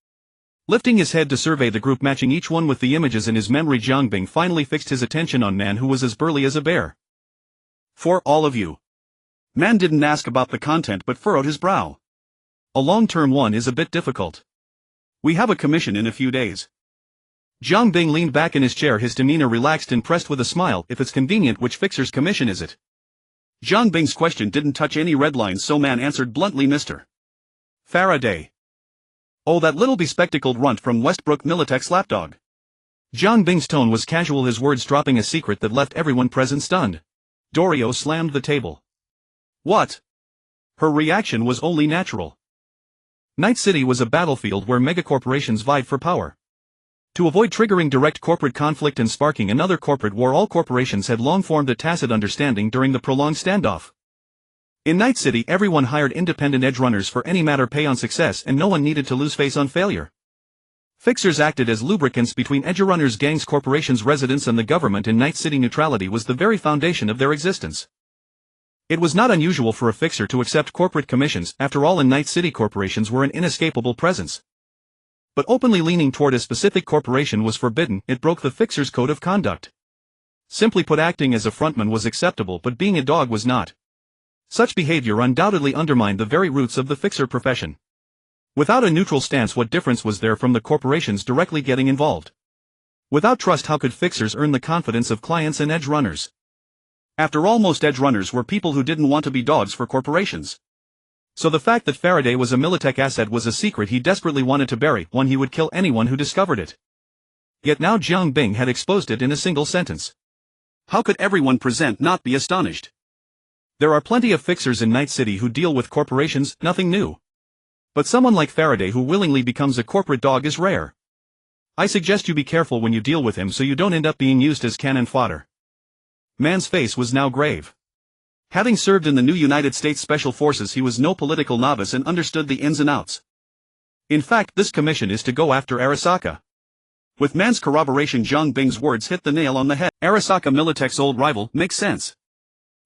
Lifting his head to survey the group, matching each one with the images in his memory, Jiang Bing finally fixed his attention on Man, who was as burly as a bear. For all of you. Man didn't ask about the content but furrowed his brow. A long-term one is a bit difficult. We have a commission in a few days. Jiang Bing leaned back in his chair, his demeanor relaxed and pressed with a smile. If it's convenient, which fixer's commission is it? Jiang Bing's question didn't touch any red lines, so Man answered bluntly, Mr. Faraday. Oh, that little bespectacled runt from Westbrook Militech's lapdog. Jiang Bing's tone was casual, his words dropping a secret that left everyone present stunned. Dorio slammed the table. What? Her reaction was only natural. Night City was a battlefield where megacorporations vied for power. To avoid triggering direct corporate conflict and sparking another corporate war, all corporations had long formed a tacit understanding during the prolonged standoff. In Night City, everyone hired independent edge runners for any matter pay on success, and no one needed to lose face on failure. Fixers acted as lubricants between edge runners, gangs, corporations, residents, and the government. In Night City, neutrality was the very foundation of their existence. It was not unusual for a fixer to accept corporate commissions. After all, in Night City, corporations were an inescapable presence. But openly leaning toward a specific corporation was forbidden. It broke the fixer's code of conduct. Simply put, acting as a frontman was acceptable, but being a dog was not. Such behavior undoubtedly undermined the very roots of the fixer profession. Without a neutral stance, what difference was there from the corporations directly getting involved? Without trust, how could fixers earn the confidence of clients and edge runners? After all, most edge runners were people who didn't want to be dogs for corporations. So the fact that Faraday was a Militech asset was a secret he desperately wanted to bury, one he would kill anyone who discovered it. Yet now Jiang Bing had exposed it in a single sentence. How could everyone present not be astonished? There are plenty of fixers in Night City who deal with corporations, nothing new. But someone like Faraday who willingly becomes a corporate dog is rare. I suggest you be careful when you deal with him so you don't end up being used as cannon fodder. Man's face was now grave. Having served in the new United States Special Forces, he was no political novice and understood the ins and outs. In fact, this commission is to go after Arasaka. With Man's corroboration, Jiang Bing's words hit the nail on the head. Arasaka, Militech's old rival, makes sense.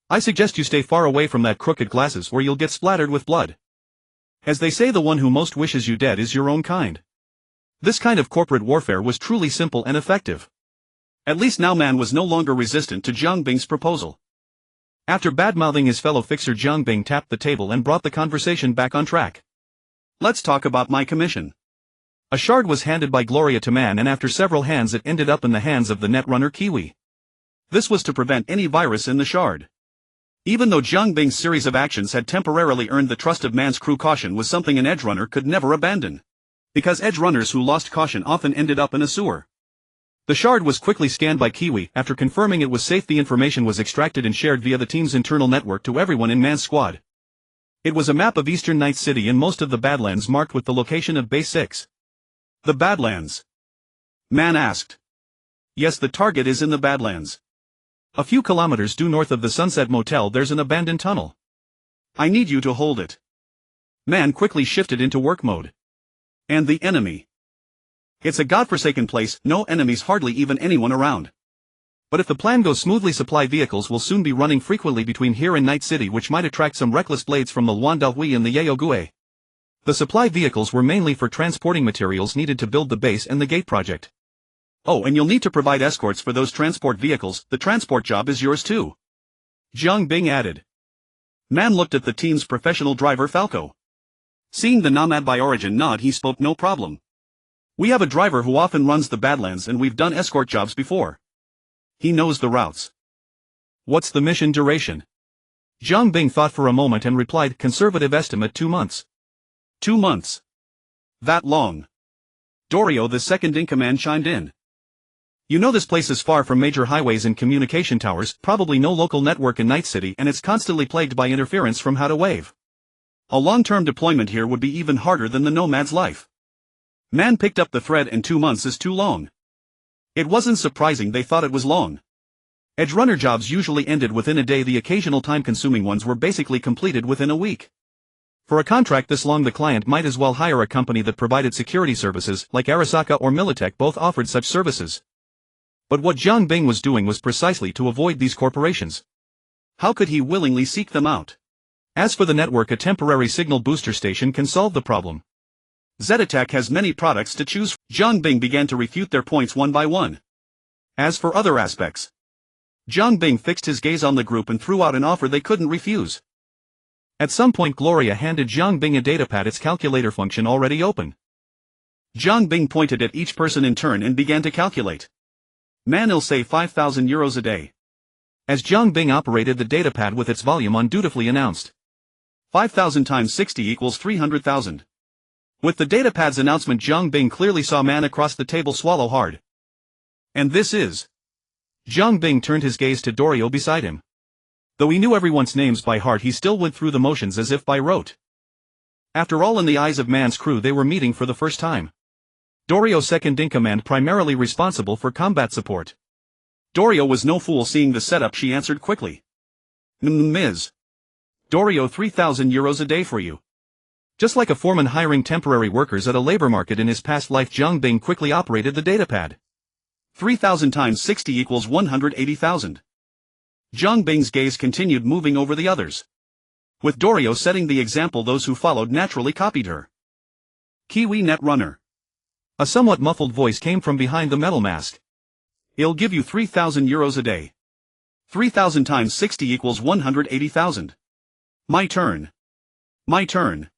I suggest you stay far away from that crooked glasses or you'll get splattered with blood. As they say, the one who most wishes you dead is your own kind. This kind of corporate warfare was truly simple and effective. At least now Man was no longer resistant to Jiang Bing's proposal. After badmouthing his fellow fixer, Jiang Bing tapped the table and brought the conversation back on track. Let's talk about my commission. A shard was handed by Gloria to Man, and after several hands it ended up in the hands of the netrunner Kiwi. This was to prevent any virus in the shard. Even though Jiang Bing's series of actions had temporarily earned the trust of Man's crew, caution was something an edge runner could never abandon. Because edge runners who lost caution often ended up in a sewer. The shard was quickly scanned by Kiwi. After confirming it was safe, the information was extracted and shared via the team's internal network to everyone in Man's squad. It was a map of eastern Night City and most of the Badlands, marked with the location of Base 6. The Badlands? Man asked. Yes, the target is in the Badlands. A few kilometers due north of the Sunset Motel there's an abandoned tunnel. I need you to hold it. Man quickly shifted into work mode. And the enemy? It's a godforsaken place, no enemies, hardly even anyone around. But if the plan goes smoothly, supply vehicles will soon be running frequently between here and Night City, which might attract some reckless blades from the Luandalhui and the Yeogue. The supply vehicles were mainly for transporting materials needed to build the base and the gate project. Oh, and you'll need to provide escorts for those transport vehicles. The transport job is yours too. Jiang Bing added. Man looked at the team's professional driver Falco. Seeing the nomad by origin nod, he spoke no problem. We have a driver who often runs the Badlands and we've done escort jobs before. He knows the routes. What's the mission duration? Jiang Bing thought for a moment and replied, conservative estimate 2 months. 2 months? That long? Dorio, the second-in-command, chimed in. You know, this place is far from major highways and communication towers, probably no local network in Night City, and it's constantly plagued by interference from how to wave. A long-term deployment here would be even harder than the nomad's life. Man picked up the thread, and 2 months is too long. It wasn't surprising they thought it was long. Edge runner jobs usually ended within a day, the occasional time-consuming ones were basically completed within a week. For a contract this long, the client might as well hire a company that provided security services, like Arasaka or Militech. Both offered such services. But what Jiang Bing was doing was precisely to avoid these corporations. How could he willingly seek them out? As for the network, a temporary signal booster station can solve the problem. Zetatech has many products to choose from. Jiang Bing began to refute their points one by one. As for other aspects, Jiang Bing fixed his gaze on the group and threw out an offer they couldn't refuse. At some point, Gloria handed Jiang Bing a datapad, its calculator function already open. Jiang Bing pointed at each person in turn and began to calculate. Man'll say 5,000 euros a day. As Jiang Bing operated the datapad with its volume on, dutifully announced. 5,000 times 60 equals 300,000. With the datapad's announcement, Zhang Bing clearly saw man across the table swallow hard. And this is... Zhang Bing turned his gaze to Dorio beside him. Though he knew everyone's names by heart, he still went through the motions as if by rote. After all, in the eyes of man's crew, they were meeting for the first time. Dorio, second in command, primarily responsible for combat support. Dorio was no fool. Seeing the setup, she answered quickly. Ms. Dorio, 3,000 euros a day for you. Just like a foreman hiring temporary workers at a labor market in his past life, Zhang Bing quickly operated the datapad. 3,000 times 60 equals 180,000. Zhang Bing's gaze continued moving over the others. With Dorio setting the example, those who followed naturally copied her. Kiwi Net Runner. A somewhat muffled voice came from behind the metal mask. He'll give you 3,000 euros a day. 3,000 times 60 equals 180,000. My turn. My turn.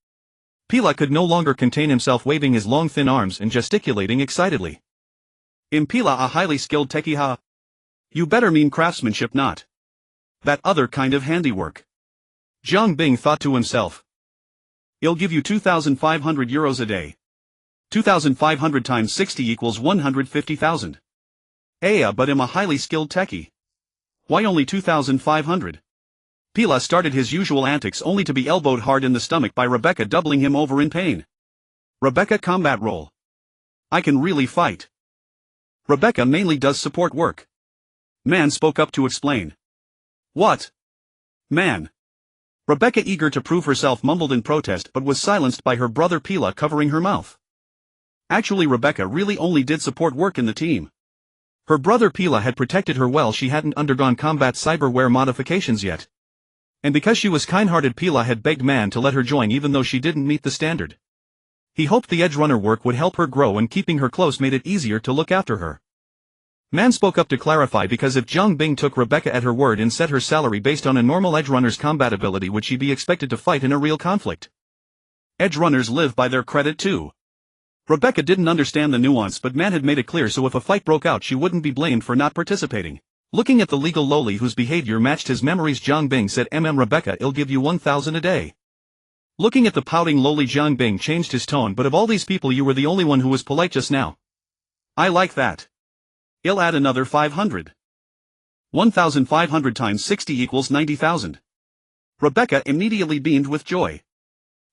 Pila could no longer contain himself, waving his long thin arms and gesticulating excitedly. Impila, a highly skilled techie, ha? You better mean craftsmanship, not that other kind of handiwork. Zhang Bing thought to himself. He'll give you 2,500 euros a day. 2,500 times 60 equals 150,000. But I'm a highly skilled techie. Why only 2,500? Pila started his usual antics, only to be elbowed hard in the stomach by Rebecca, doubling him over in pain. Rebecca, combat role. I can really fight. Rebecca mainly does support work. Man spoke up to explain. What? Man. Rebecca, eager to prove herself, mumbled in protest but was silenced by her brother Pila covering her mouth. Actually, Rebecca really only did support work in the team. Her brother Pila had protected her well. She hadn't undergone combat cyberware modifications yet. And because she was kind-hearted, Pila had begged Man to let her join even though she didn't meet the standard. He hoped the edge runner work would help her grow, and keeping her close made it easier to look after her. Man spoke up to clarify, because if Zhang Bing took Rebecca at her word and set her salary based on a normal edge runner's combat ability, would she be expected to fight in a real conflict? Edge runners live by their credit too. Rebecca didn't understand the nuance, but Man had made it clear, so if a fight broke out she wouldn't be blamed for not participating. Looking at the legal lowly whose behavior matched his memories, Zhang Bing said, Rebecca, I'll give you 1,000 a day. Looking at the pouting lowly, Zhang Bing changed his tone. But of all these people, you were the only one who was polite just now. I like that. I'll add another 500. 1,500 times 60 equals 90,000. Rebecca immediately beamed with joy.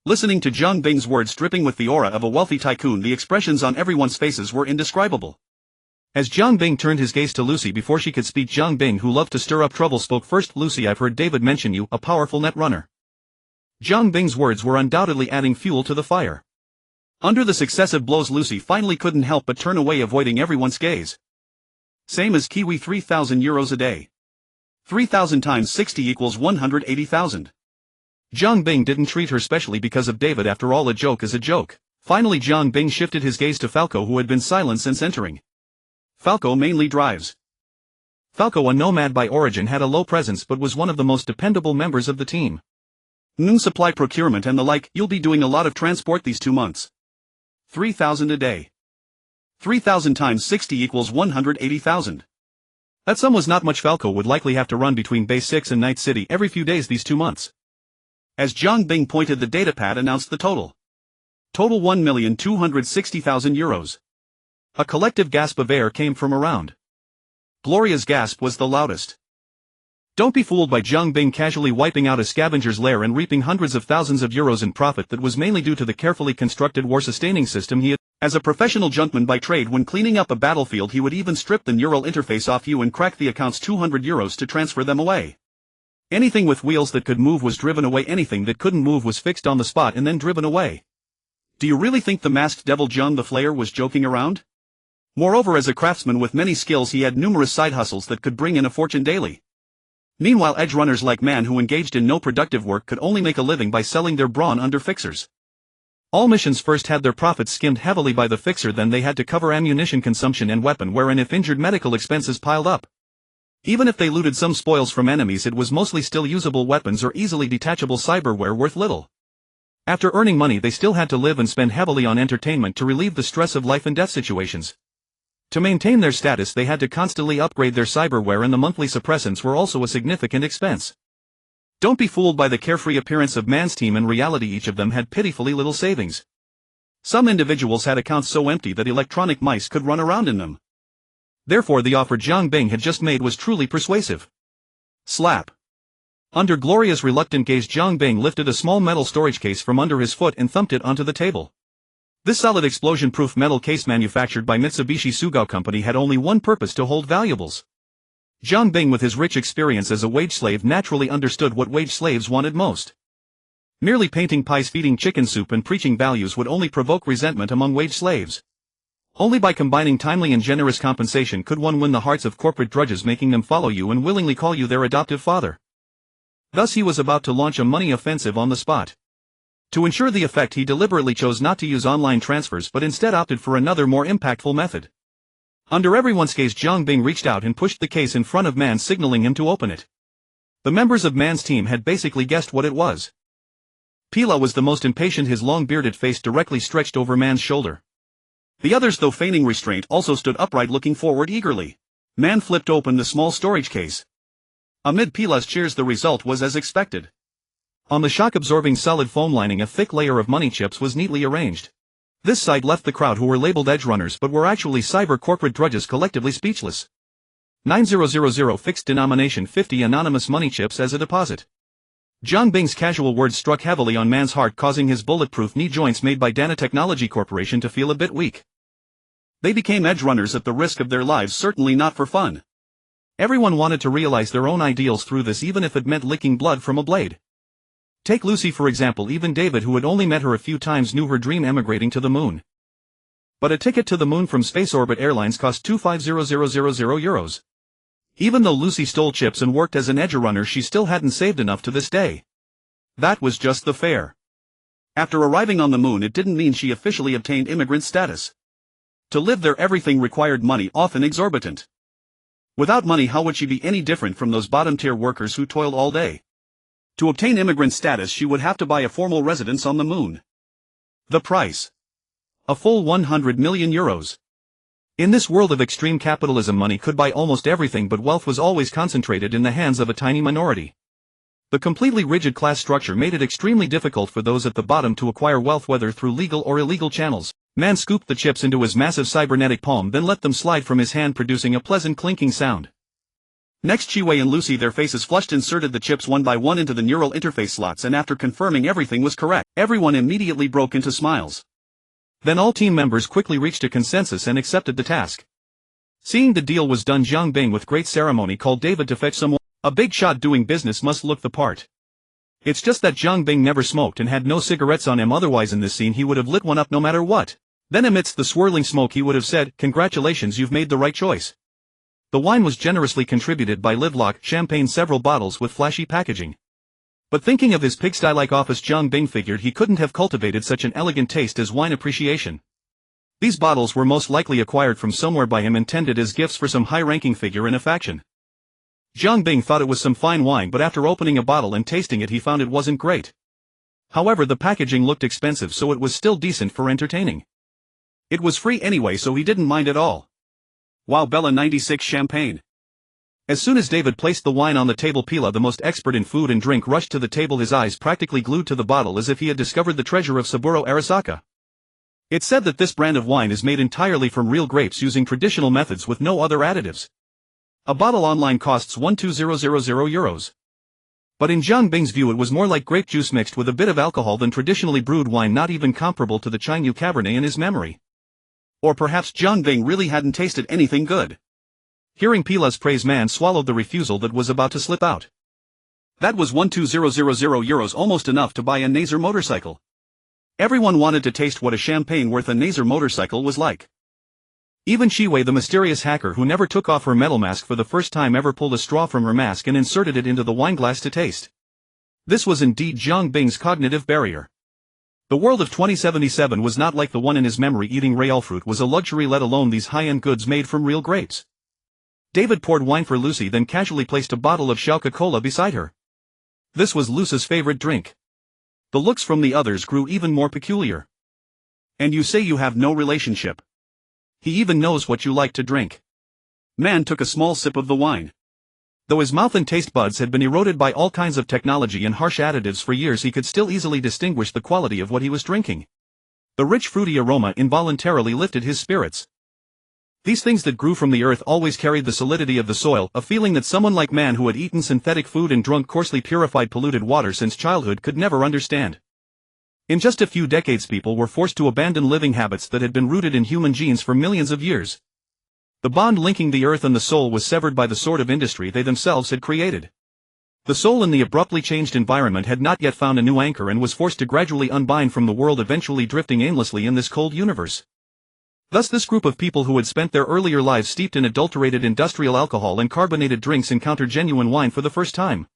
Listening to Zhang Bing's words, dripping with the aura of a wealthy tycoon, the expressions on everyone's faces were indescribable. As Zhang Bing turned his gaze to Lucy before she could speak, Zhang Bing, who loved to stir up trouble, spoke first. Lucy, I've heard David mention you, a powerful net runner. Zhang Bing's words were undoubtedly adding fuel to the fire. Under the successive blows, Lucy finally couldn't help but turn away, avoiding everyone's gaze. Same as Kiwi, 3,000 euros a day. 3,000 times 60 equals 180,000. Zhang Bing didn't treat her specially because of David. After all, a joke is a joke. Finally, Zhang Bing shifted his gaze to Falco, who had been silent since entering. Falco mainly drives. Falco, a nomad by origin, had a low presence but was one of the most dependable members of the team. Supply procurement and the like. You'll be doing a lot of transport these 2 months. 3,000 a day. 3,000 times 60 equals 180,000. That sum was not much. Falco would likely have to run between Base 6 and Night City every few days these 2 months. As Zhang Bing pointed, the datapad announced the total. Total 1,260,000 euros. A collective gasp of air came from around. Gloria's gasp was the loudest. Don't be fooled by Zhang Bing casually wiping out a scavenger's lair and reaping hundreds of thousands of euros in profit that was mainly due to the carefully constructed war-sustaining system he had. As a professional junkman by trade, when cleaning up a battlefield he would even strip the neural interface off you and crack the account's 200 euros to transfer them away. Anything with wheels that could move was driven away, anything that couldn't move was fixed on the spot and then driven away. Do you really think the masked devil John the Flayer was joking around? Moreover, as a craftsman with many skills, he had numerous side hustles that could bring in a fortune daily. Meanwhile, edge runners like Man, who engaged in no productive work, could only make a living by selling their brawn under fixers. All missions first had their profits skimmed heavily by the fixer, then they had to cover ammunition consumption and weapon wear, and if injured, medical expenses piled up. Even if they looted some spoils from enemies, it was mostly still usable weapons or easily detachable cyberware worth little. After earning money, they still had to live and spend heavily on entertainment to relieve the stress of life and death situations. To maintain their status, they had to constantly upgrade their cyberware, and the monthly suppressants were also a significant expense. Don't be fooled by the carefree appearance of Man's team. In reality, each of them had pitifully little savings. Some individuals had accounts so empty that electronic mice could run around in them. Therefore the offer Jiang Bing had just made was truly persuasive. Slap. Under Gloria's reluctant gaze, Jiang Bing lifted a small metal storage case from under his foot and thumped it onto the table. This solid explosion-proof metal case manufactured by Mitsubishi Sugao Company had only one purpose: to hold valuables. Jiang Bing, with his rich experience as a wage slave, naturally understood what wage slaves wanted most. Merely painting pies, feeding chicken soup and preaching values would only provoke resentment among wage slaves. Only by combining timely and generous compensation could one win the hearts of corporate drudges, making them follow you and willingly call you their adoptive father. Thus he was about to launch a money offensive on the spot. To ensure the effect, he deliberately chose not to use online transfers but instead opted for another, more impactful method. Under everyone's gaze, Jiang Bing reached out and pushed the case in front of Man, signaling him to open it. The members of Man's team had basically guessed what it was. Pila was the most impatient, his long bearded face directly stretched over Man's shoulder. The others, though feigning restraint, also stood upright, looking forward eagerly. Man flipped open the small storage case. Amid Pila's cheers, the result was as expected. On the shock-absorbing solid foam lining, a thick layer of money chips was neatly arranged. This sight left the crowd, who were labeled edge runners but were actually cyber corporate drudges, collectively speechless. 9000 fixed denomination 50 anonymous money chips as a deposit. Jiang Bing's casual words struck heavily on Man's heart, causing his bulletproof knee joints made by Dana Technology Corporation to feel a bit weak. They became edge runners at the risk of their lives, certainly not for fun. Everyone wanted to realize their own ideals through this, even if it meant licking blood from a blade. Take Lucy for example. Even David, who had only met her a few times, knew her dream: emigrating to the moon. But a ticket to the moon from Space Orbit Airlines cost €250,000. Even though Lucy stole chips and worked as an edge runner, she still hadn't saved enough to this day. That was just the fare. After arriving on the moon, it didn't mean she officially obtained immigrant status. To live there, everything required money, often exorbitant. Without money, how would she be any different from those bottom-tier workers who toiled all day? To obtain immigrant status, she would have to buy a formal residence on the moon. The price: a full €100 million. In this world of extreme capitalism, money could buy almost everything, but wealth was always concentrated in the hands of a tiny minority. The completely rigid class structure made it extremely difficult for those at the bottom to acquire wealth, whether through legal or illegal channels. Man scooped the chips into his massive cybernetic palm, then let them slide from his hand, producing a pleasant clinking sound. Next, Chiwei and Lucy, their faces flushed, inserted the chips one by one into the neural interface slots, and after confirming everything was correct, everyone immediately broke into smiles. Then all team members quickly reached a consensus and accepted the task. Seeing the deal was done, Jiang Bing with great ceremony called David to fetch someone. A big shot doing business must look the part. It's just that Jiang Bing never smoked and had no cigarettes on him, otherwise in this scene he would have lit one up no matter what. Then amidst the swirling smoke he would have said, "Congratulations, you've made the right choice." The wine was generously contributed by Livelock Champagne, several bottles with flashy packaging. But thinking of his pigsty-like office, Jiang Bing figured he couldn't have cultivated such an elegant taste as wine appreciation. These bottles were most likely acquired from somewhere by him, intended as gifts for some high-ranking figure in a faction. Jiang Bing thought it was some fine wine, but after opening a bottle and tasting it he found it wasn't great. However, the packaging looked expensive, so it was still decent for entertaining. It was free anyway, so he didn't mind at all. Wow, Bella 96 champagne. As soon as David placed the wine on the table, Pila, the most expert in food and drink, rushed to the table, his eyes practically glued to the bottle as if he had discovered the treasure of Saburo Arasaka. It's said that this brand of wine is made entirely from real grapes using traditional methods with no other additives. A bottle online costs €12000. But in Jiang Bing's view it was more like grape juice mixed with a bit of alcohol than traditionally brewed wine, not even comparable to the Chinyu Cabernet in his memory. Or perhaps Jiang Bing really hadn't tasted anything good. Hearing Pila's praise, Man swallowed the refusal that was about to slip out. That was €12000, almost enough to buy a NUSA motorcycle. Everyone wanted to taste what a champagne worth a NUSA motorcycle was like. Even Chiwei, the mysterious hacker who never took off her metal mask for the first time ever, pulled a straw from her mask and inserted it into the wineglass to taste. This was indeed Jiang Bing's cognitive barrier. The world of 2077 was not like the one in his memory. Eating real fruit was a luxury, let alone these high-end goods made from real grapes. David poured wine for Lucy, then casually placed a bottle of Coca-Cola beside her. This was Lucy's favorite drink. The looks from the others grew even more peculiar. And you say you have no relationship? He even knows what you like to drink. Man took a small sip of the wine. Though his mouth and taste buds had been eroded by all kinds of technology and harsh additives for years, he could still easily distinguish the quality of what he was drinking. The rich fruity aroma involuntarily lifted his spirits. These things that grew from the earth always carried the solidity of the soil, a feeling that someone like man who had eaten synthetic food and drunk coarsely purified polluted water since childhood could never understand. In just a few decades people were forced to abandon living habits that had been rooted in human genes for millions of years. The bond linking the earth and the soul was severed by the sort of industry they themselves had created. The soul in the abruptly changed environment had not yet found a new anchor and was forced to gradually unbind from the world, eventually drifting aimlessly in this cold universe. Thus this group of people who had spent their earlier lives steeped in adulterated industrial alcohol and carbonated drinks encountered genuine wine for the first time.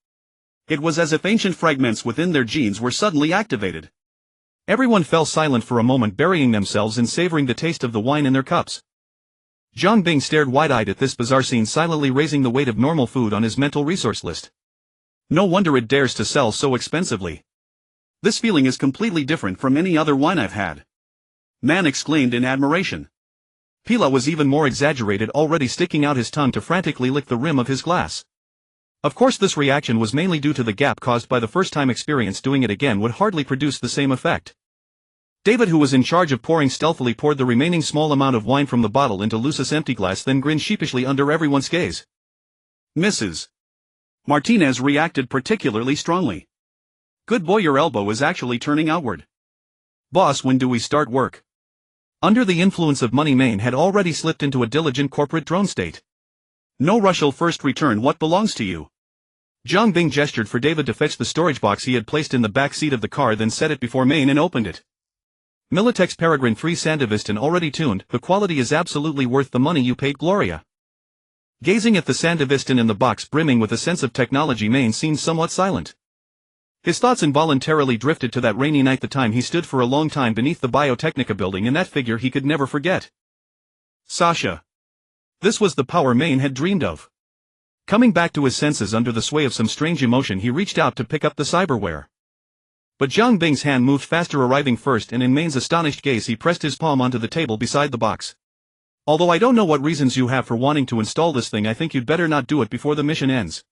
It was as if ancient fragments within their genes were suddenly activated. Everyone fell silent for a moment, burying themselves in savoring the taste of the wine in their cups. Jiang Bing stared wide-eyed at this bizarre scene, silently raising the weight of normal food on his mental resource list. No wonder it dares to sell so expensively. This feeling is completely different from any other wine I've had. Man exclaimed in admiration. Pila was even more exaggerated, already sticking out his tongue to frantically lick the rim of his glass. Of course this reaction was mainly due to the gap caused by the first-time experience. Doing it again would hardly produce the same effect. David, who was in charge of pouring, stealthily poured the remaining small amount of wine from the bottle into Lucy's empty glass, then grinned sheepishly under everyone's gaze. Mrs. Martinez reacted particularly strongly. Good boy, your elbow is actually turning outward. Boss, when do we start work? Under the influence of money, Maine had already slipped into a diligent corporate drone state. No rush, you'll first return what belongs to you. Jiang Bing gestured for David to fetch the storage box he had placed in the back seat of the car, then set it before Maine and opened it. Militex Peregrine 3 Sandevistan already tuned, the quality is absolutely worth the money you paid, Gloria. Gazing at the Sandevistan in the box brimming with a sense of technology, Maine seemed somewhat silent. His thoughts involuntarily drifted to that rainy night, the time he stood for a long time beneath the Biotechnica building, and that figure he could never forget. Sasha. This was the power Maine had dreamed of. Coming back to his senses under the sway of some strange emotion, he reached out to pick up the cyberware. But Jiang Bing's hand moved faster, arriving first, and in Maine's astonished gaze he pressed his palm onto the table beside the box. Although I don't know what reasons you have for wanting to install this thing, I think you'd better not do it before the mission ends.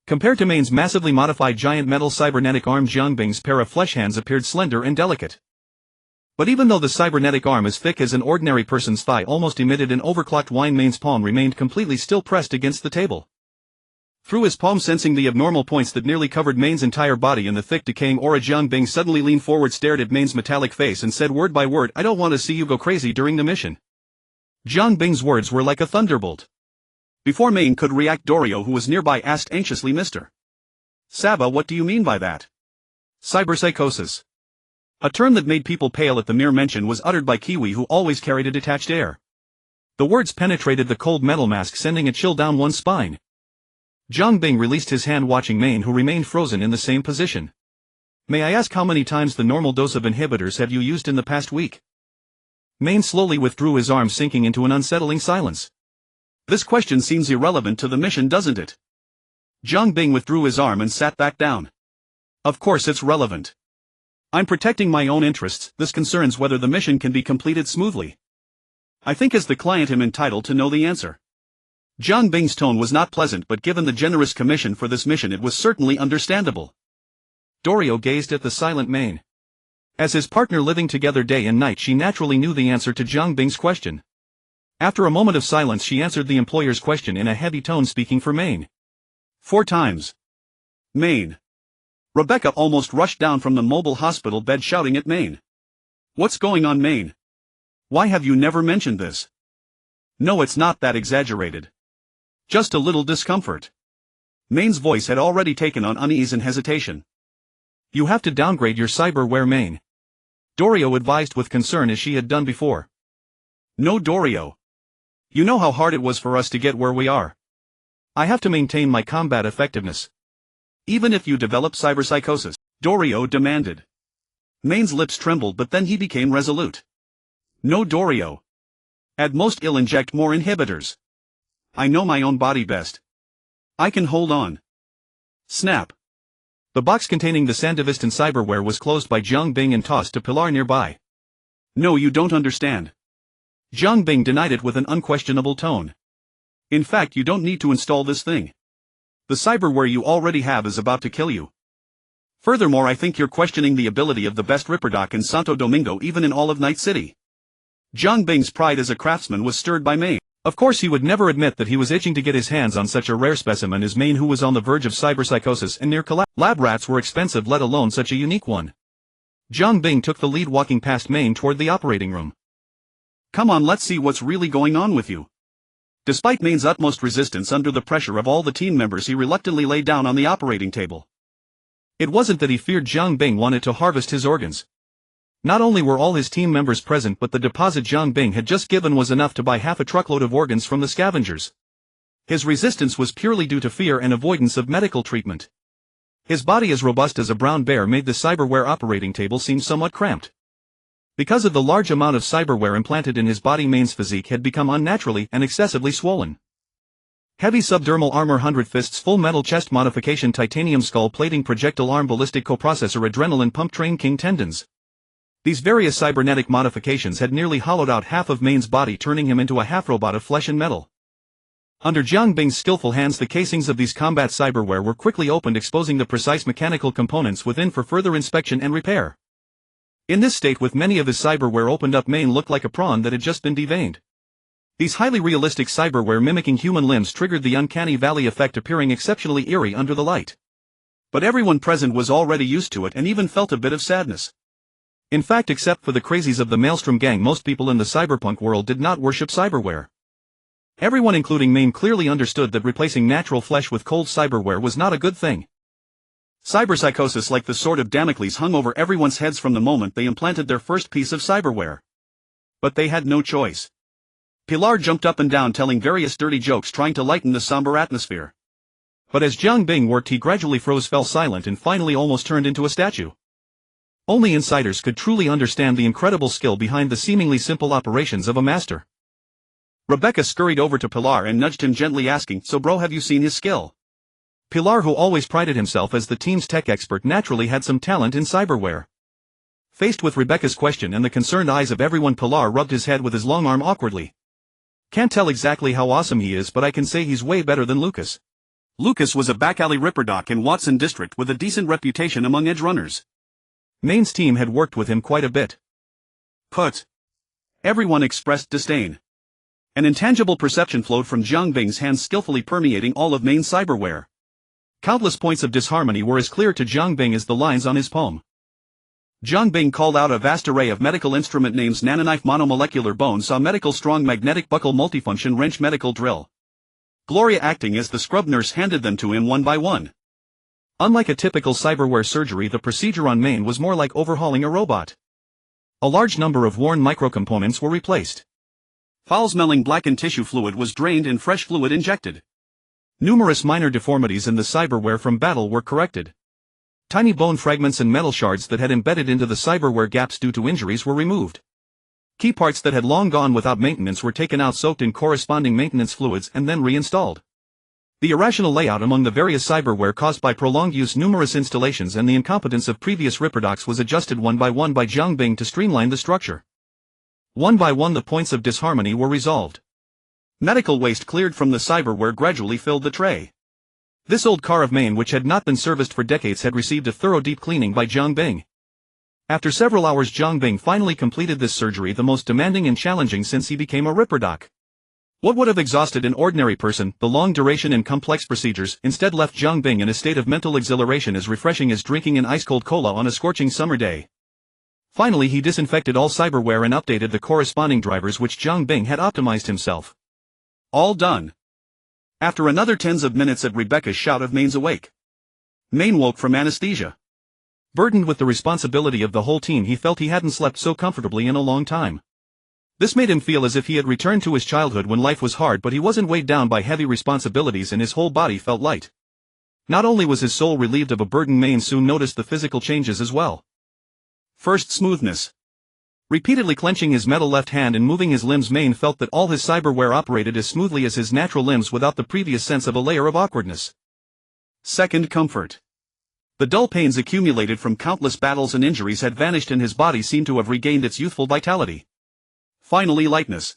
Compared to Maine's massively modified giant metal cybernetic arm, Jiang Bing's pair of flesh hands appeared slender and delicate. But even though the cybernetic arm, as thick as an ordinary person's thigh, almost emitted an overclocked whine, Maine's palm remained completely still, pressed against the table. Through his palm, sensing the abnormal points that nearly covered Maine's entire body in the thick decaying aura, Jiang Bing suddenly leaned forward, stared at Maine's metallic face, and said word by word, "I don't want to see you go crazy during the mission." Jiang Bing's words were like a thunderbolt. Before Maine could react, Dorio, who was nearby, asked anxiously, "Mr. Saba, what do you mean by that?" Cyberpsychosis. A term that made people pale at the mere mention was uttered by Kiwi, who always carried a detached air. The words penetrated the cold metal mask, sending a chill down one's spine. Jiang Bing released his hand, watching Maine, who remained frozen in the same position. "May I ask how many times the normal dose of inhibitors have you used in the past week?" Maine slowly withdrew his arm, sinking into an unsettling silence. "This question seems irrelevant to the mission, doesn't it?" Jiang Bing withdrew his arm and sat back down. "Of course it's relevant. I'm protecting my own interests. This concerns whether the mission can be completed smoothly. I think as the client I'm entitled to know the answer." Jiang Bing's tone was not pleasant, but given the generous commission for this mission it was certainly understandable. Dorio gazed at the silent Maine. As his partner living together day and night, she naturally knew the answer to Jiang Bing's question. After a moment of silence, she answered the employer's question in a heavy tone, speaking for Maine. 4 times. Maine. Rebecca almost rushed down from the mobile hospital bed, shouting at Maine. "What's going on, Maine? Why have you never mentioned this?" "No, it's not that exaggerated. Just a little discomfort." Maine's voice had already taken on unease and hesitation. "You have to downgrade your cyberware, Maine," Dorio advised with concern, as she had done before. "No, Dorio. You know how hard it was for us to get where we are. I have to maintain my combat effectiveness. Even if you develop cyberpsychosis," Dorio demanded. Maine's lips trembled, but then he became resolute. "No, Dorio. At most I'll inject more inhibitors. I know my own body best. I can hold on." Snap. The box containing the Sandevistan cyberware was closed by Jiang Bing and tossed to Pilar nearby. "No, you don't understand." Jiang Bing denied it with an unquestionable tone. "In fact, you don't need to install this thing. The cyberware you already have is about to kill you." Furthermore, I think you're questioning the ability of the best ripperdoc in Santo Domingo, even in all of Night City. Jiang Bing's pride as a craftsman was stirred by Maine. Of course he would never admit that he was itching to get his hands on such a rare specimen as Maine, who was on the verge of cyberpsychosis and near collapse. Lab rats were expensive, let alone such a unique one. Jiang Bing took the lead, walking past Maine toward the operating room. Come on, let's see what's really going on with you. Despite Maine's utmost resistance under the pressure of all the team members, he reluctantly lay down on the operating table. It wasn't that he feared Jiang Bing wanted to harvest his organs. Not only were all his team members present, but the deposit Jiang Bing had just given was enough to buy half a truckload of organs from the scavengers. His resistance was purely due to fear and avoidance of medical treatment. His body, as robust as a brown bear, made the cyberware operating table seem somewhat cramped. Because of the large amount of cyberware implanted in his body, Maine's physique had become unnaturally and excessively swollen. Heavy subdermal armor, 100 fists, full metal chest modification, titanium skull plating, projectile arm, ballistic coprocessor, adrenaline pump, train king tendons. These various cybernetic modifications had nearly hollowed out half of Maine's body, turning him into a half-robot of flesh and metal. Under Jiang Bing's skillful hands, the casings of these combat cyberware were quickly opened, exposing the precise mechanical components within for further inspection and repair. In this state, with many of his cyberware opened up, Maine looked like a prawn that had just been deveined. These highly realistic cyberware mimicking human limbs triggered the uncanny valley effect, appearing exceptionally eerie under the light. But everyone present was already used to it and even felt a bit of sadness. In fact, except for the crazies of the Maelstrom gang, most people in the cyberpunk world did not worship cyberware. Everyone, including Maine, clearly understood that replacing natural flesh with cold cyberware was not a good thing. Cyberpsychosis, like the sword of Damocles, hung over everyone's heads from the moment they implanted their first piece of cyberware. But they had no choice. Pilar jumped up and down, telling various dirty jokes, trying to lighten the somber atmosphere. But as Jiang Bing worked, he gradually froze, fell silent, and finally almost turned into a statue. Only insiders could truly understand the incredible skill behind the seemingly simple operations of a master. Rebecca scurried over to Pilar and nudged him gently, asking, "So bro, have you seen his skill?" Pilar, who always prided himself as the team's tech expert, naturally had some talent in cyberware. Faced with Rebecca's question and the concerned eyes of everyone, Pilar rubbed his head with his long arm awkwardly. "Can't tell exactly how awesome he is, but I can say he's way better than Lucas." Lucas was a back alley ripperdoc in Watson District with a decent reputation among edge runners. Maine's team had worked with him quite a bit. But everyone expressed disdain. An intangible perception flowed from Jiang Bing's hands, skillfully permeating all of Maine's cyberware. Countless points of disharmony were as clear to Jiang Bing as the lines on his palm. Jiang Bing called out a vast array of medical instrument names: nanoknife, monomolecular bone saw, medical strong, magnetic buckle, multifunction wrench, medical drill. Gloria acting as the scrub nurse handed them to him one by one. Unlike a typical cyberware surgery, the procedure on Maine was more like overhauling a robot. A large number of worn microcomponents were replaced. Foul-smelling blackened tissue fluid was drained and fresh fluid injected. Numerous minor deformities in the cyberware from battle were corrected. Tiny bone fragments and metal shards that had embedded into the cyberware gaps due to injuries were removed. Key parts that had long gone without maintenance were taken out, soaked in corresponding maintenance fluids, and then reinstalled. The irrational layout among the various cyberware caused by prolonged use, numerous installations, and the incompetence of previous ripperdocs was adjusted one by one by Jiang Bing to streamline the structure. One by one the points of disharmony were resolved. Medical waste cleared from the cyberware gradually filled the tray. This old car of Maine, which had not been serviced for decades, had received a thorough deep cleaning by Jiang Bing. After several hours, Jiang Bing finally completed this surgery, the most demanding and challenging since he became a ripperdoc. What would have exhausted an ordinary person, the long duration and complex procedures, instead left Jiang Bing in a state of mental exhilaration as refreshing as drinking an ice-cold cola on a scorching summer day. Finally, he disinfected all cyberware and updated the corresponding drivers, which Jiang Bing had optimized himself. All done. After another tens of minutes at Rebecca's shout of Maine's awake. Maine woke from anesthesia. Burdened with the responsibility of the whole team, he felt he hadn't slept so comfortably in a long time. This made him feel as if he had returned to his childhood when life was hard, but he wasn't weighed down by heavy responsibilities and his whole body felt light. Not only was his soul relieved of a burden, Maine soon noticed the physical changes as well. First, smoothness. Repeatedly clenching his metal left hand and moving his limbs, Maine felt that all his cyberware operated as smoothly as his natural limbs without the previous sense of a layer of awkwardness. Second, comfort. The dull pains accumulated from countless battles and injuries had vanished and his body seemed to have regained its youthful vitality. Finally, lightness.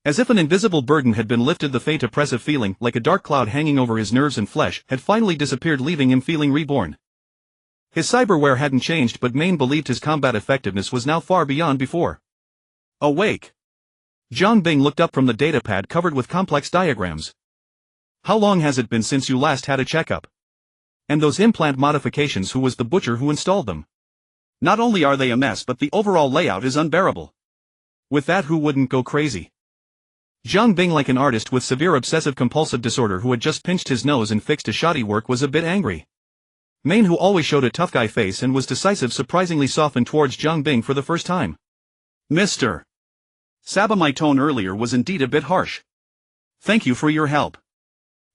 As if an invisible burden had been lifted, the faint oppressive feeling, like a dark cloud hanging over his nerves and flesh, had finally disappeared, leaving him feeling reborn. His cyberware hadn't changed, but Maine believed his combat effectiveness was now far beyond before. Awake. Jiang Bing looked up from the datapad covered with complex diagrams. How long has it been since you last had a checkup? And those implant modifications, who was the butcher who installed them? Not only are they a mess, but the overall layout is unbearable. With that, who wouldn't go crazy? Jiang Bing, like an artist with severe obsessive-compulsive disorder who had just pinched his nose and fixed his shoddy work, was a bit angry. Maine, who always showed a tough guy face and was decisive, surprisingly softened towards Jiang Bing for the first time. Mr. Saba, my tone earlier was indeed a bit harsh. Thank you for your help.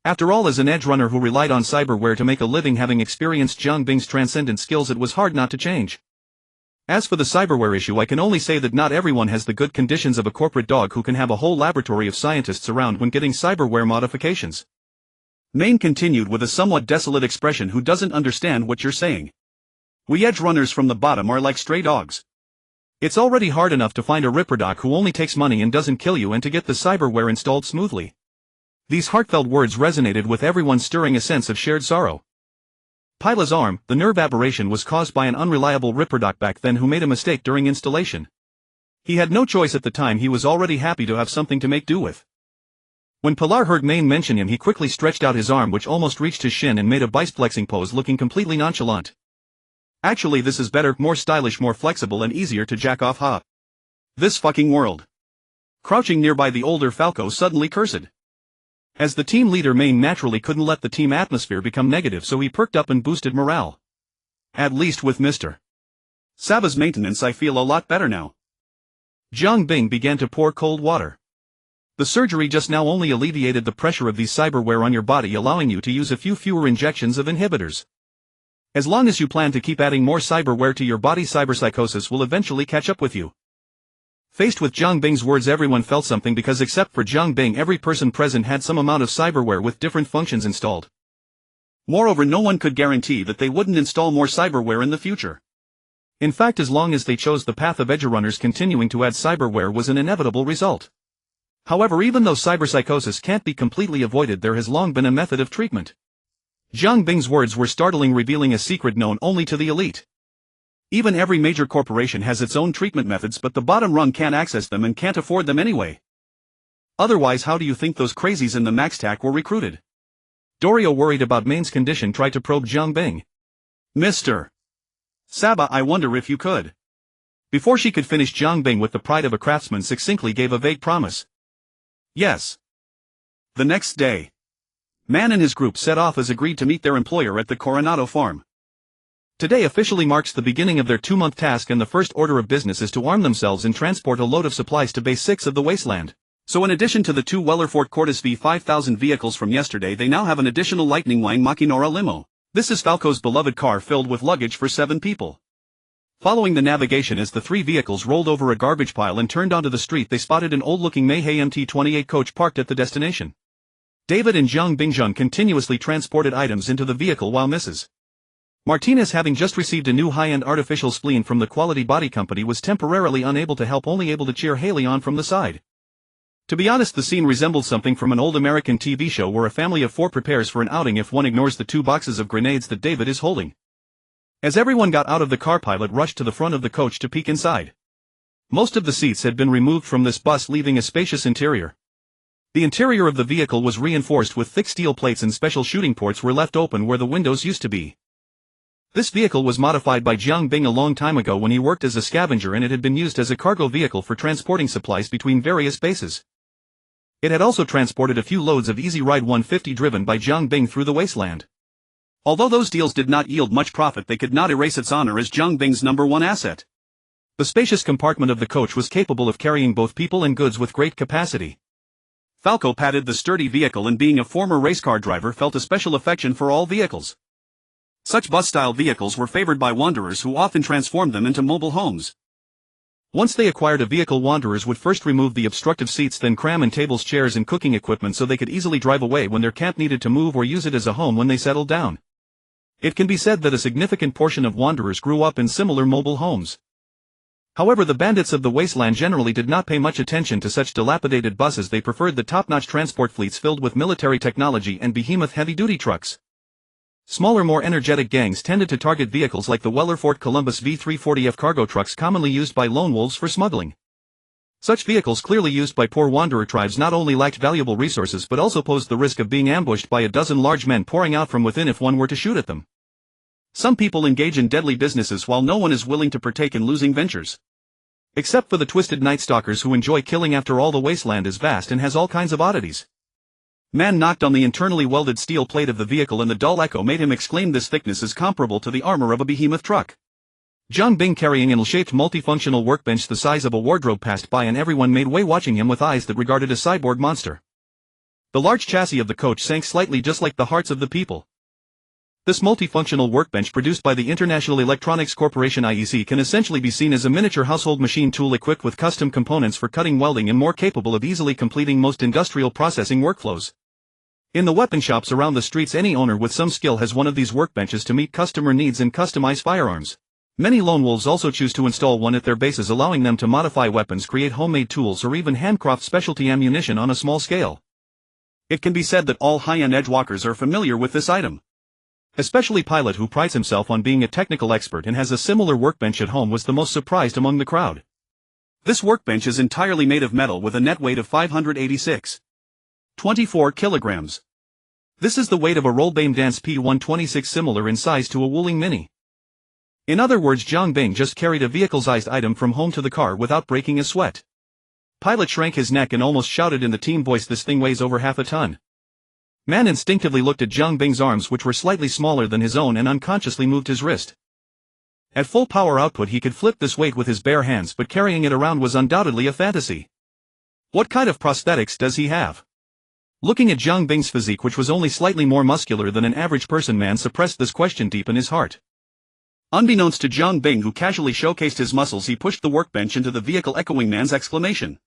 After all, as an edge runner who relied on cyberware to make a living, having experienced Jiang Bing's transcendent skills, it was hard not to change. As for the cyberware issue, I can only say that not everyone has the good conditions of a corporate dog who can have a whole laboratory of scientists around when getting cyberware modifications. Maine continued with a somewhat desolate expression. Who doesn't understand what you're saying? We edge runners from the bottom are like stray dogs. It's already hard enough to find a ripperdoc who only takes money and doesn't kill you, and to get the cyberware installed smoothly. These heartfelt words resonated with everyone, stirring a sense of shared sorrow. Pila's arm, the nerve aberration, was caused by an unreliable ripperdoc back then who made a mistake during installation. He had no choice at the time. He was already happy to have something to make do with. When Pilar heard Maine mention him, he quickly stretched out his arm, which almost reached his shin, and made a biceplexing pose, looking completely nonchalant. Actually, this is better, more stylish, more flexible, and easier to jack off, huh? This fucking world. Crouching nearby, the older Falco suddenly cursed. As the team leader, Maine naturally couldn't let the team atmosphere become negative, so he perked up and boosted morale. At least with Mr. Saba's maintenance, I feel a lot better now. Jiang Bing began to pour cold water. The surgery just now only alleviated the pressure of these cyberware on your body, allowing you to use a few fewer injections of inhibitors. As long as you plan to keep adding more cyberware to your body, cyberpsychosis will eventually catch up with you. Faced with Jiang Bing's words, everyone felt something, because except for Jiang Bing, every person present had some amount of cyberware with different functions installed. Moreover, no one could guarantee that they wouldn't install more cyberware in the future. In fact, as long as they chose the path of edgerunners, continuing to add cyberware was an inevitable result. However, even though cyberpsychosis can't be completely avoided, there has long been a method of treatment. Jiang Bing's words were startling, revealing a secret known only to the elite. Even every major corporation has its own treatment methods, but the bottom rung can't access them and can't afford them anyway. Otherwise, how do you think those crazies in the MaxTac were recruited? Dorio, worried about Maine's condition, tried to probe Jiang Bing. Mr. Saba, I wonder if you could. Before she could finish, Jiang Bing, with the pride of a craftsman, succinctly gave a vague promise. Yes. The next day, Man and his group set off as agreed to meet their employer at the Coronado farm. Today officially marks the beginning of their 2-month task, and the first order of business is to arm themselves and transport a load of supplies to Base 6 of the Wasteland. So in addition to the 2 Wellerfort Cortis V5000 vehicles from yesterday, they now have an additional Lightning Wine Machinora limo. This is Falco's beloved car, filled with luggage for 7 people. Following the navigation, as the 3 vehicles rolled over a garbage pile and turned onto the street, they spotted an old-looking Mayhay MT-28 coach parked at the destination. David and Jiang Bingjun continuously transported items into the vehicle, while Mrs. Martinez, having just received a new high-end artificial spleen from the Quality Body Company, was temporarily unable to help, only able to cheer Haley on from the side. To be honest, the scene resembled something from an old American TV show where a family of 4 prepares for an outing if one ignores the 2 boxes of grenades that David is holding. As everyone got out of the car, pilot rushed to the front of the coach to peek inside. Most of the seats had been removed from this bus, leaving a spacious interior. The interior of the vehicle was reinforced with thick steel plates, and special shooting ports were left open where the windows used to be. This vehicle was modified by Jiang Bing a long time ago when he worked as a scavenger, and it had been used as a cargo vehicle for transporting supplies between various bases. It had also transported a few loads of Easy Ride 150 driven by Jiang Bing through the wasteland. Although those deals did not yield much profit, they could not erase its honor as Jiang Bing's #1 asset. The spacious compartment of the coach was capable of carrying both people and goods with great capacity. Falco patted the sturdy vehicle, and being a former race car driver, felt a special affection for all vehicles. Such bus-style vehicles were favored by wanderers, who often transformed them into mobile homes. Once they acquired a vehicle, wanderers would first remove the obstructive seats, then cram in tables, chairs, and cooking equipment so they could easily drive away when their camp needed to move, or use it as a home when they settled down. It can be said that a significant portion of wanderers grew up in similar mobile homes. However, the bandits of the wasteland generally did not pay much attention to such dilapidated buses. They preferred the top-notch transport fleets filled with military technology and behemoth heavy-duty trucks. Smaller, more energetic gangs tended to target vehicles like the Wellerfort Columbus V340F cargo trucks commonly used by lone wolves for smuggling. Such vehicles, clearly used by poor wanderer tribes, not only lacked valuable resources but also posed the risk of being ambushed by a dozen large men pouring out from within if one were to shoot at them. Some people engage in deadly businesses while no one is willing to partake in losing ventures. Except for the twisted night stalkers who enjoy killing. After all, the wasteland is vast and has all kinds of oddities. Man knocked on the internally welded steel plate of the vehicle and the dull echo made him exclaim, "This thickness is comparable to the armor of a behemoth truck." Jiang Bing, carrying an L-shaped multifunctional workbench the size of a wardrobe, passed by and everyone made way, watching him with eyes that regarded a cyborg monster. The large chassis of the coach sank slightly, just like the hearts of the people. This multifunctional workbench, produced by the International Electronics Corporation (IEC), can essentially be seen as a miniature household machine tool equipped with custom components for cutting, welding, and more capable of easily completing most industrial processing workflows. In the weapon shops around the streets, any owner with some skill has one of these workbenches to meet customer needs and customize firearms. Many lone wolves also choose to install one at their bases, allowing them to modify weapons, create homemade tools, or even handcraft specialty ammunition on a small scale. It can be said that all high-end edgewalkers are familiar with this item. Especially Pilot, who prides himself on being a technical expert and has a similar workbench at home, was the most surprised among the crowd. This workbench is entirely made of metal with a net weight of 586.24 kilograms. This is the weight of a Rollbame Dance P126, similar in size to a Wuling Mini. In other words, Jiang Bing just carried a vehicle-sized item from home to the car without breaking a sweat. Pilot shrank his neck and almost shouted in the team voice, "This thing weighs over half a ton." Man instinctively looked at Jiang Bing's arms, which were slightly smaller than his own, and unconsciously moved his wrist. At full power output he could flip this weight with his bare hands, but carrying it around was undoubtedly a fantasy. What kind of prosthetics does he have? Looking at Jiang Bing's physique, which was only slightly more muscular than an average person, Man suppressed this question deep in his heart. Unbeknownst to Jiang Bing, who casually showcased his muscles, he pushed the workbench into the vehicle, echoing Man's exclamation.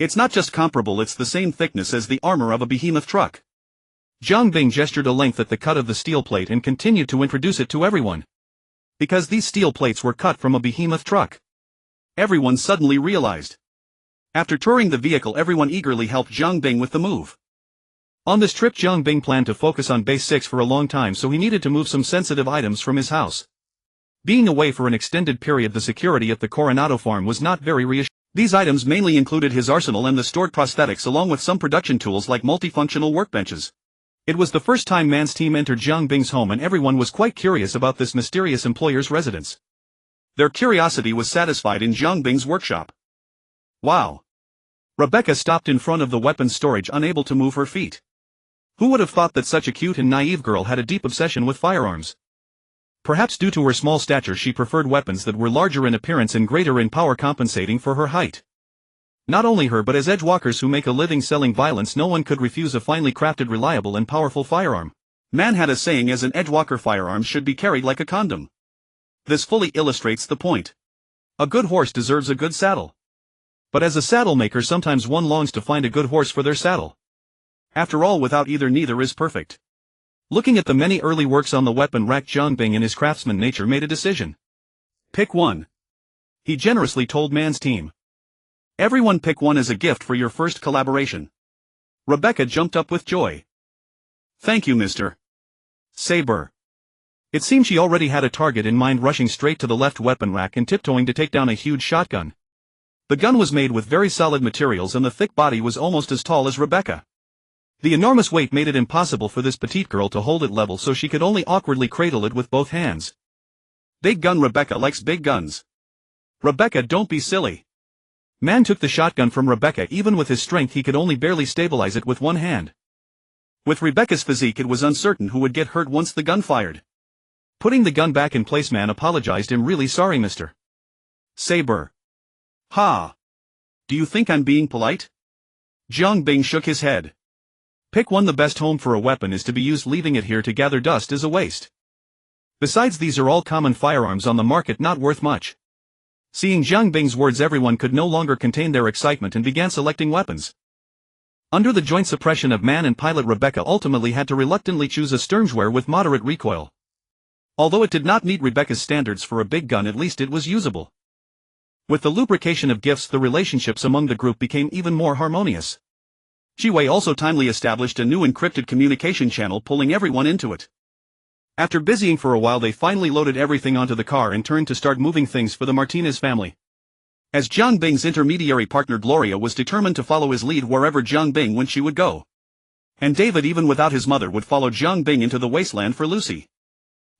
"It's not just comparable, it's the same thickness as the armor of a behemoth truck." Jiang Bing gestured a length at the cut of the steel plate and continued to introduce it to everyone. Because these steel plates were cut from a behemoth truck. Everyone suddenly realized. After touring the vehicle, everyone eagerly helped Jiang Bing with the move. On this trip, Jiang Bing planned to focus on Base 6 for a long time, so he needed to move some sensitive items from his house. Being away for an extended period, the security at the Coronado farm was not very reassuring. These items mainly included his arsenal and the stored prosthetics, along with some production tools like multifunctional workbenches. It was the first time Man's team entered Jiang Bing's home, and everyone was quite curious about this mysterious employer's residence. Their curiosity was satisfied in Jiang Bing's workshop. Wow! Rebecca stopped in front of the weapons storage, unable to move her feet. Who would have thought that such a cute and naive girl had a deep obsession with firearms? Perhaps due to her small stature, she preferred weapons that were larger in appearance and greater in power, compensating for her height. Not only her, but as edgewalkers who make a living selling violence, no one could refuse a finely crafted, reliable and powerful firearm. Man had a saying, as an edgewalker, firearms should be carried like a condom. This fully illustrates the point. A good horse deserves a good saddle. But as a saddle maker, sometimes one longs to find a good horse for their saddle. After all, without either, neither is perfect. Looking at the many early works on the weapon rack, Jiang Bing in his craftsman nature made a decision. Pick one. He generously told Man's team. Everyone pick one as a gift for your first collaboration. Rebecca jumped up with joy. Thank you, Mr. Saber. It seemed she already had a target in mind, rushing straight to the left weapon rack and tiptoeing to take down a huge shotgun. The gun was made with very solid materials and the thick body was almost as tall as Rebecca. The enormous weight made it impossible for this petite girl to hold it level, so she could only awkwardly cradle it with both hands. Big gun. Rebecca likes big guns. Rebecca, don't be silly. Man took the shotgun from Rebecca. Even with his strength, he could only barely stabilize it with one hand. With Rebecca's physique, it was uncertain who would get hurt once the gun fired. Putting the gun back in place, Man apologized. "I'm really sorry, Mr. Saber." Ha! Do you think I'm being polite? Jiang Bing shook his head. Pick one. The best home for a weapon is to be used. Leaving it here to gather dust is a waste. Besides, these are all common firearms on the market, not worth much. Seeing Jiang Bing's words, everyone could no longer contain their excitement and began selecting weapons. Under the joint suppression of Man and Pilot, Rebecca ultimately had to reluctantly choose a Sturmgewehr with moderate recoil. Although it did not meet Rebecca's standards for a big gun, at least it was usable. With the lubrication of gifts, the relationships among the group became even more harmonious. Jiwei also timely established a new encrypted communication channel, pulling everyone into it. After busying for a while, they finally loaded everything onto the car and turned to start moving things for the Martinez family. As Jiang Bing's intermediary partner Gloria was determined to follow his lead wherever Jiang Bing went she would go. And David, even without his mother, would follow Jiang Bing into the wasteland for Lucy.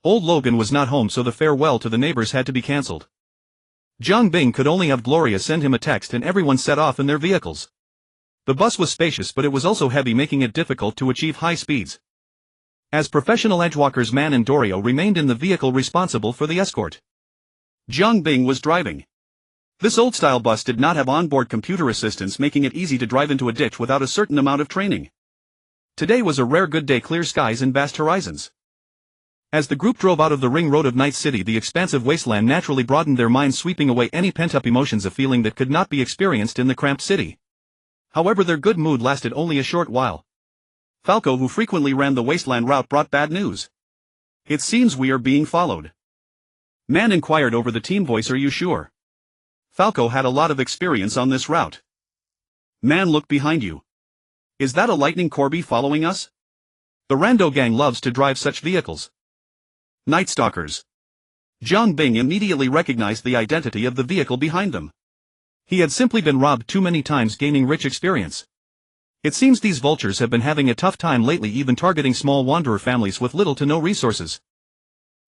Old Logan was not home, so the farewell to the neighbors had to be cancelled. Jiang Bing could only have Gloria send him a text and everyone set off in their vehicles. The bus was spacious, but it was also heavy, making it difficult to achieve high speeds. As professional edgewalkers, Man and Dorio remained in the vehicle responsible for the escort. Jiang Bing was driving. This old-style bus did not have onboard computer assistance, making it easy to drive into a ditch without a certain amount of training. Today was a rare good day, clear skies and vast horizons. As the group drove out of the ring road of Night City, the expansive wasteland naturally broadened their minds, sweeping away any pent-up emotions, a feeling that could not be experienced in the cramped city. However, their good mood lasted only a short while. Falco, who frequently ran the wasteland route, brought bad news. "It seems we are being followed." Man inquired over the team voice, "Are you sure?" Falco had a lot of experience on this route. Man, look behind you. Is that a lightning Corby following us? The Rando gang loves to drive such vehicles. Night Stalkers. Jiang Bing immediately recognized the identity of the vehicle behind them. He had simply been robbed too many times, gaining rich experience. It seems these vultures have been having a tough time lately, even targeting small wanderer families with little to no resources.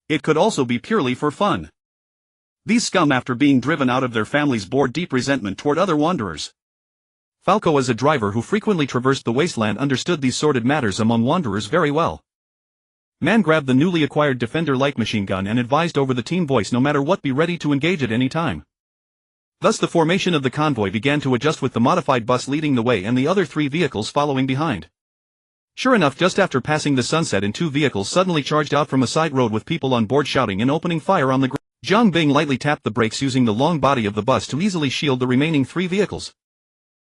It could also be purely for fun. These scum, after being driven out of their families, bore deep resentment toward other wanderers. Falco, as a driver who frequently traversed the wasteland, understood these sordid matters among wanderers very well. Man grabbed the newly acquired Defender light machine gun and advised over the team voice, "No matter what, be ready to engage at any time." Thus the formation of the convoy began to adjust, with the modified bus leading the way and the other 3 vehicles following behind. Sure enough, just after passing the sunset, 2 vehicles suddenly charged out from a side road with people on board shouting and opening fire on the ground. Jiang Bing lightly tapped the brakes, using the long body of the bus to easily shield the remaining 3 vehicles.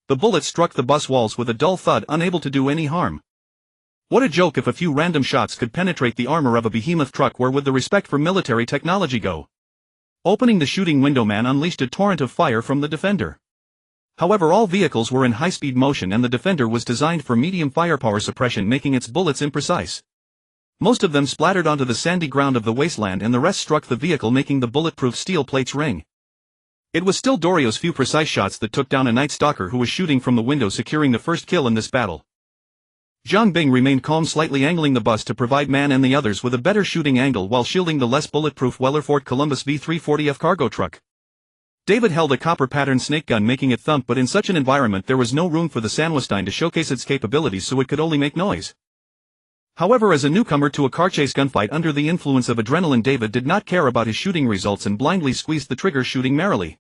The bullets struck the bus walls with a dull thud, unable to do any harm. What a joke if a few random shots could penetrate the armor of a behemoth truck. Where would the respect for military technology go? Opening the shooting window, Man unleashed a torrent of fire from the Defender. However, all vehicles were in high-speed motion and the Defender was designed for medium firepower suppression, making its bullets imprecise. Most of them splattered onto the sandy ground of the wasteland and the rest struck the vehicle, making the bulletproof steel plates ring. It was still Dorio's few precise shots that took down a Night Stalker who was shooting from the window, securing the first kill in this battle. Jiang Bing remained calm, slightly angling the bus to provide Man and the others with a better shooting angle while shielding the less bulletproof Wellerford Columbus V340F cargo truck. David held a copper-patterned snake gun, making it thump, but in such an environment there was no room for the Sanwestein to showcase its capabilities, so it could only make noise. However, as a newcomer to a car chase gunfight under the influence of adrenaline, David did not care about his shooting results and blindly squeezed the trigger, shooting merrily.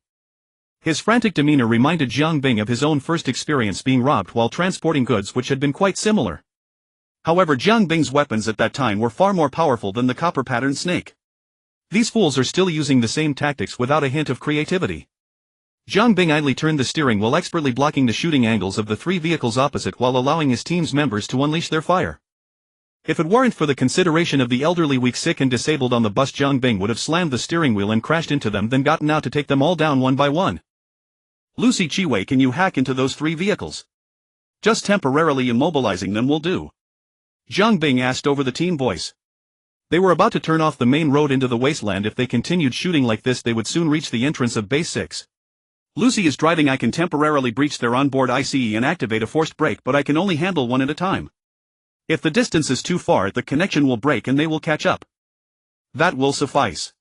His frantic demeanor reminded Jiang Bing of his own first experience being robbed while transporting goods, which had been quite similar. However, Jiang Bing's weapons at that time were far more powerful than the copper-patterned snake. These fools are still using the same tactics without a hint of creativity. Jiang Bing idly turned the steering wheel, expertly blocking the shooting angles of the 3 vehicles opposite while allowing his team's members to unleash their fire. If it weren't for the consideration of the elderly, weak, sick and disabled on the bus, Jiang Bing would have slammed the steering wheel and crashed into them, then gotten out to take them all down one by one. "Lucy Chiwei, can you hack into those 3 vehicles? Just temporarily immobilizing them will do," Jiang Bing asked over the team voice. They were about to turn off the main road into the wasteland. If they continued shooting like this, they would soon reach the entrance of Base 6. "Lucy is driving. I can temporarily breach their onboard ICE and activate a forced brake, but I can only handle one at a time. If the distance is too far, the connection will break and they will catch up. That will suffice."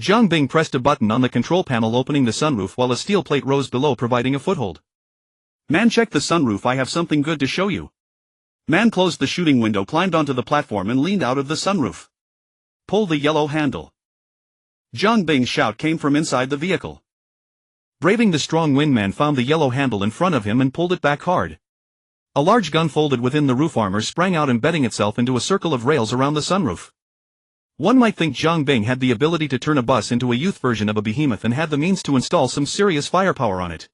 Jiang Bing pressed a button on the control panel, opening the sunroof while a steel plate rose below, providing a foothold. "Man, check the sunroof. I have something good to show you." Man closed the shooting window, climbed onto the platform and leaned out of the sunroof. "Pull the yellow handle." Jiang Bing's shout came from inside the vehicle. Braving the strong wind, Man found the yellow handle in front of him and pulled it back hard. A large gun folded within the roof armor sprang out, embedding itself into a circle of rails around the sunroof. One might think Jiang Bing had the ability to turn a bus into a youth version of a behemoth and had the means to install some serious firepower on it.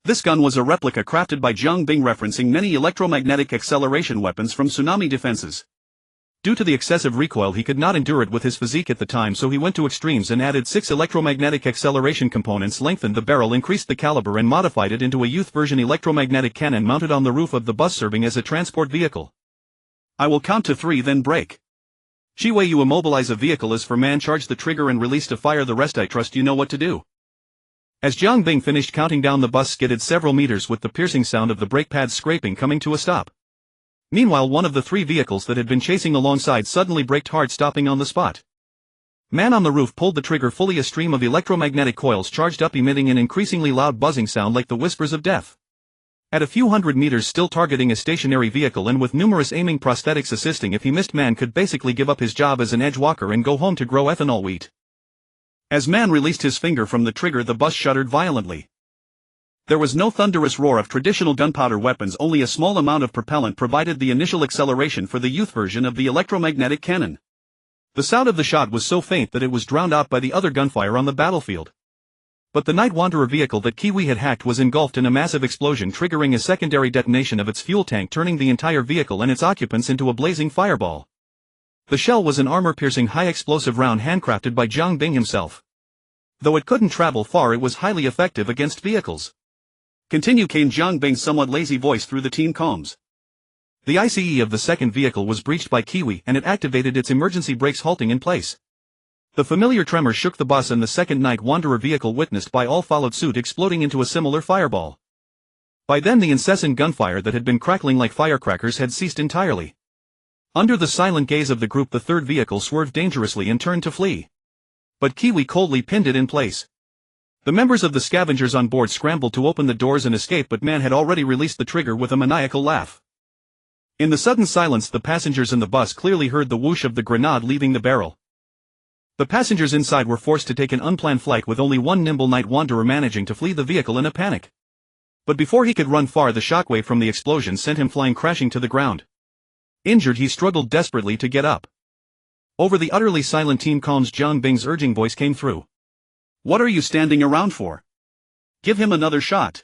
This gun was a replica crafted by Jiang Bing, referencing many electromagnetic acceleration weapons from tsunami defenses. Due to the excessive recoil, he could not endure it with his physique at the time, so he went to extremes and added 6 electromagnetic acceleration components, lengthened the barrel, increased the caliber and modified it into a youth version electromagnetic cannon mounted on the roof of the bus, serving as a transport vehicle. "I will count to 3, then brake." Way you immobilize a vehicle is for man, charge the trigger and release to fire the rest. I trust you know what to do. As Jiang Bing finished counting down, the bus skidded several meters with the piercing sound of the brake pads scraping coming to a stop. Meanwhile, one of the three vehicles that had been chasing alongside suddenly braked hard, stopping on the spot. Man on the roof pulled the trigger fully. A stream of electromagnetic coils charged up, emitting an increasingly loud buzzing sound like the whispers of death. At a few hundred meters, still targeting a stationary vehicle and with numerous aiming prosthetics assisting, if he missed, Man could basically give up his job as an edge walker and go home to grow ethanol wheat. As Man released his finger from the trigger, the bus shuddered violently. There was no thunderous roar of traditional gunpowder weapons, only a small amount of propellant provided the initial acceleration for the youth version of the electromagnetic cannon. The sound of the shot was so faint that it was drowned out by the other gunfire on the battlefield. But the Night Wanderer vehicle that Kiwi had hacked was engulfed in a massive explosion, triggering a secondary detonation of its fuel tank, turning the entire vehicle and its occupants into a blazing fireball. The shell was an armor-piercing high-explosive round handcrafted by Jiang Bing himself. Though it couldn't travel far, it was highly effective against vehicles. Continue, came Jiang Bing's somewhat lazy voice through the team comms. The ICE of the second vehicle was breached by Kiwi, and it activated its emergency brakes, halting in place. The familiar tremor shook the bus, and the second Night Wanderer vehicle, witnessed by all, followed suit, exploding into a similar fireball. By then the incessant gunfire that had been crackling like firecrackers had ceased entirely. Under the silent gaze of the group, the third vehicle swerved dangerously and turned to flee. But Kiwi coldly pinned it in place. The members of the scavengers on board scrambled to open the doors and escape, but Man had already released the trigger with a maniacal laugh. In the sudden silence, the passengers in the bus clearly heard the whoosh of the grenade leaving the barrel. The passengers inside were forced to take an unplanned flight, with only one nimble Night Wanderer managing to flee the vehicle in a panic. But before he could run far, the shockwave from the explosion sent him flying, crashing to the ground. Injured, he struggled desperately to get up. Over the utterly silent team comms, Jiang Bing's urging voice came through. "What are you standing around for? Give him another shot.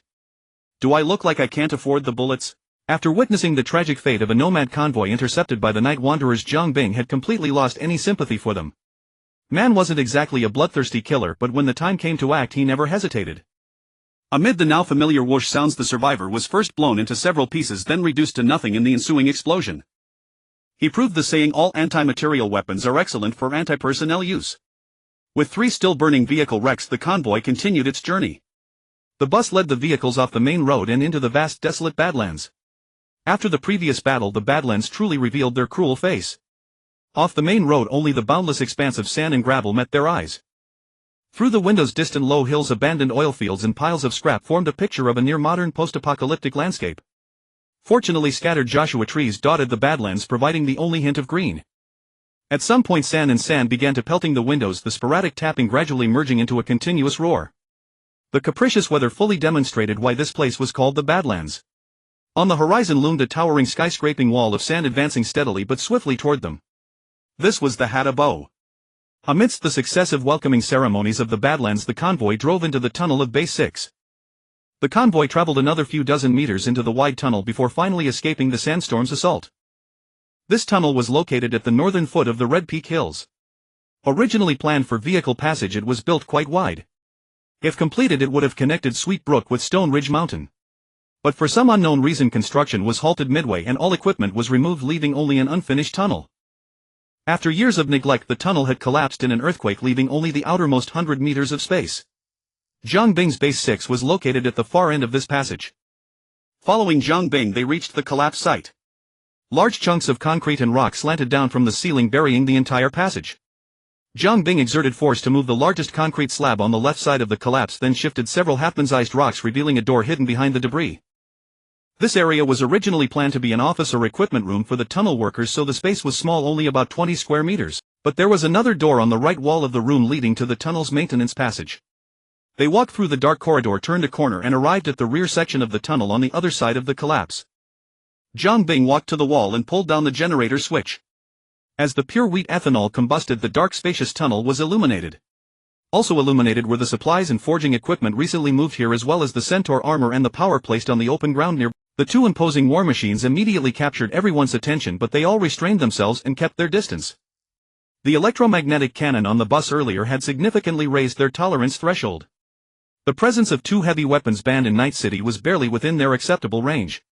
Do I look like I can't afford the bullets?" After witnessing the tragic fate of a nomad convoy intercepted by the Night Wanderers, Jiang Bing had completely lost any sympathy for them. Man wasn't exactly a bloodthirsty killer, but when the time came to act, he never hesitated. Amid the now familiar whoosh sounds, the survivor was first blown into several pieces, then reduced to nothing in the ensuing explosion. He proved the saying, all anti-material weapons are excellent for anti-personnel use. With three still burning vehicle wrecks, the convoy continued its journey. The bus led the vehicles off the main road and into the vast, desolate Badlands. After the previous battle, the Badlands truly revealed their cruel face. Off the main road, only the boundless expanse of sand and gravel met their eyes. Through the windows, distant low hills, abandoned oil fields and piles of scrap formed a picture of a near-modern post-apocalyptic landscape. Fortunately, scattered Joshua trees dotted the Badlands, providing the only hint of green. At some point, sand began to pelting the windows, the sporadic tapping gradually merging into a continuous roar. The capricious weather fully demonstrated why this place was called the Badlands. On the horizon loomed a towering skyscraping wall of sand, advancing steadily but swiftly toward them. This was the Hatabo. Amidst the successive welcoming ceremonies of the Badlands, the convoy drove into the tunnel of Base 6. The convoy traveled another few dozen meters into the wide tunnel before finally escaping the sandstorm's assault. This tunnel was located at the northern foot of the Red Peak Hills. Originally planned for vehicle passage, it was built quite wide. If completed, it would have connected Sweet Brook with Stone Ridge Mountain. But for some unknown reason, construction was halted midway and all equipment was removed, leaving only an unfinished tunnel. After years of neglect, the tunnel had collapsed in an earthquake, leaving only the outermost 100 meters of space. Jiang Bing's Base 6 was located at the far end of this passage. Following Jiang Bing, they reached the collapse site. Large chunks of concrete and rock slanted down from the ceiling, burying the entire passage. Jiang Bing exerted force to move the largest concrete slab on the left side of the collapse, then shifted several half-man-sized rocks, revealing a door hidden behind the debris. This area was originally planned to be an office or equipment room for the tunnel workers, so the space was small, only about 20 square meters, but there was another door on the right wall of the room leading to the tunnel's maintenance passage. They walked through the dark corridor, turned a corner and arrived at the rear section of the tunnel on the other side of the collapse. Jiang Bing walked to the wall and pulled down the generator switch. As the pure wheat ethanol combusted, the dark spacious tunnel was illuminated. Also illuminated were the supplies and forging equipment recently moved here, as well as the Centaur armor and the power placed on the open ground near. The two imposing war machines immediately captured everyone's attention, but they all restrained themselves and kept their distance. The electromagnetic cannon on the bus earlier had significantly raised their tolerance threshold. The presence of two heavy weapons banned in Night City was barely within their acceptable range.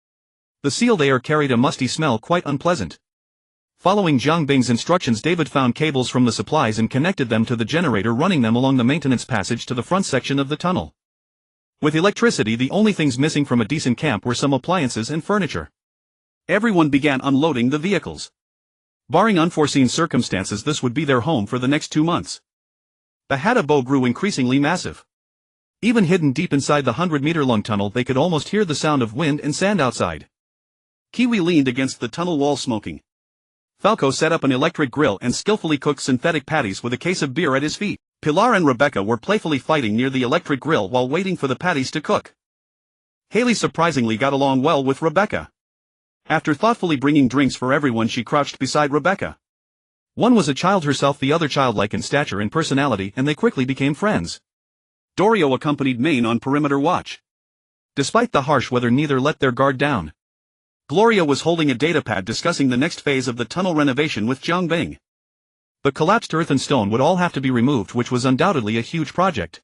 The sealed air carried a musty smell, quite unpleasant. Following Zhang Bing's instructions, David found cables from the supplies and connected them to the generator, running them along the maintenance passage to the front section of the tunnel. With electricity, the only things missing from a decent camp were some appliances and furniture. Everyone began unloading the vehicles. Barring unforeseen circumstances, this would be their home for the next 2 months. The Hatabo grew increasingly massive. Even hidden deep inside the 100-meter-long tunnel, they could almost hear the sound of wind and sand outside. Kiwi leaned against the tunnel wall smoking. Falco set up an electric grill and skillfully cooked synthetic patties with a case of beer at his feet. Pilar and Rebecca were playfully fighting near the electric grill while waiting for the patties to cook. Haley surprisingly got along well with Rebecca. After thoughtfully bringing drinks for everyone, she crouched beside Rebecca. One was a child herself, the other childlike in stature and personality, and they quickly became friends. Dorio accompanied Maine on perimeter watch. Despite the harsh weather, neither let their guard down. Gloria was holding a datapad discussing the next phase of the tunnel renovation with Zhang Bing. The collapsed earth and stone would all have to be removed, which was undoubtedly a huge project.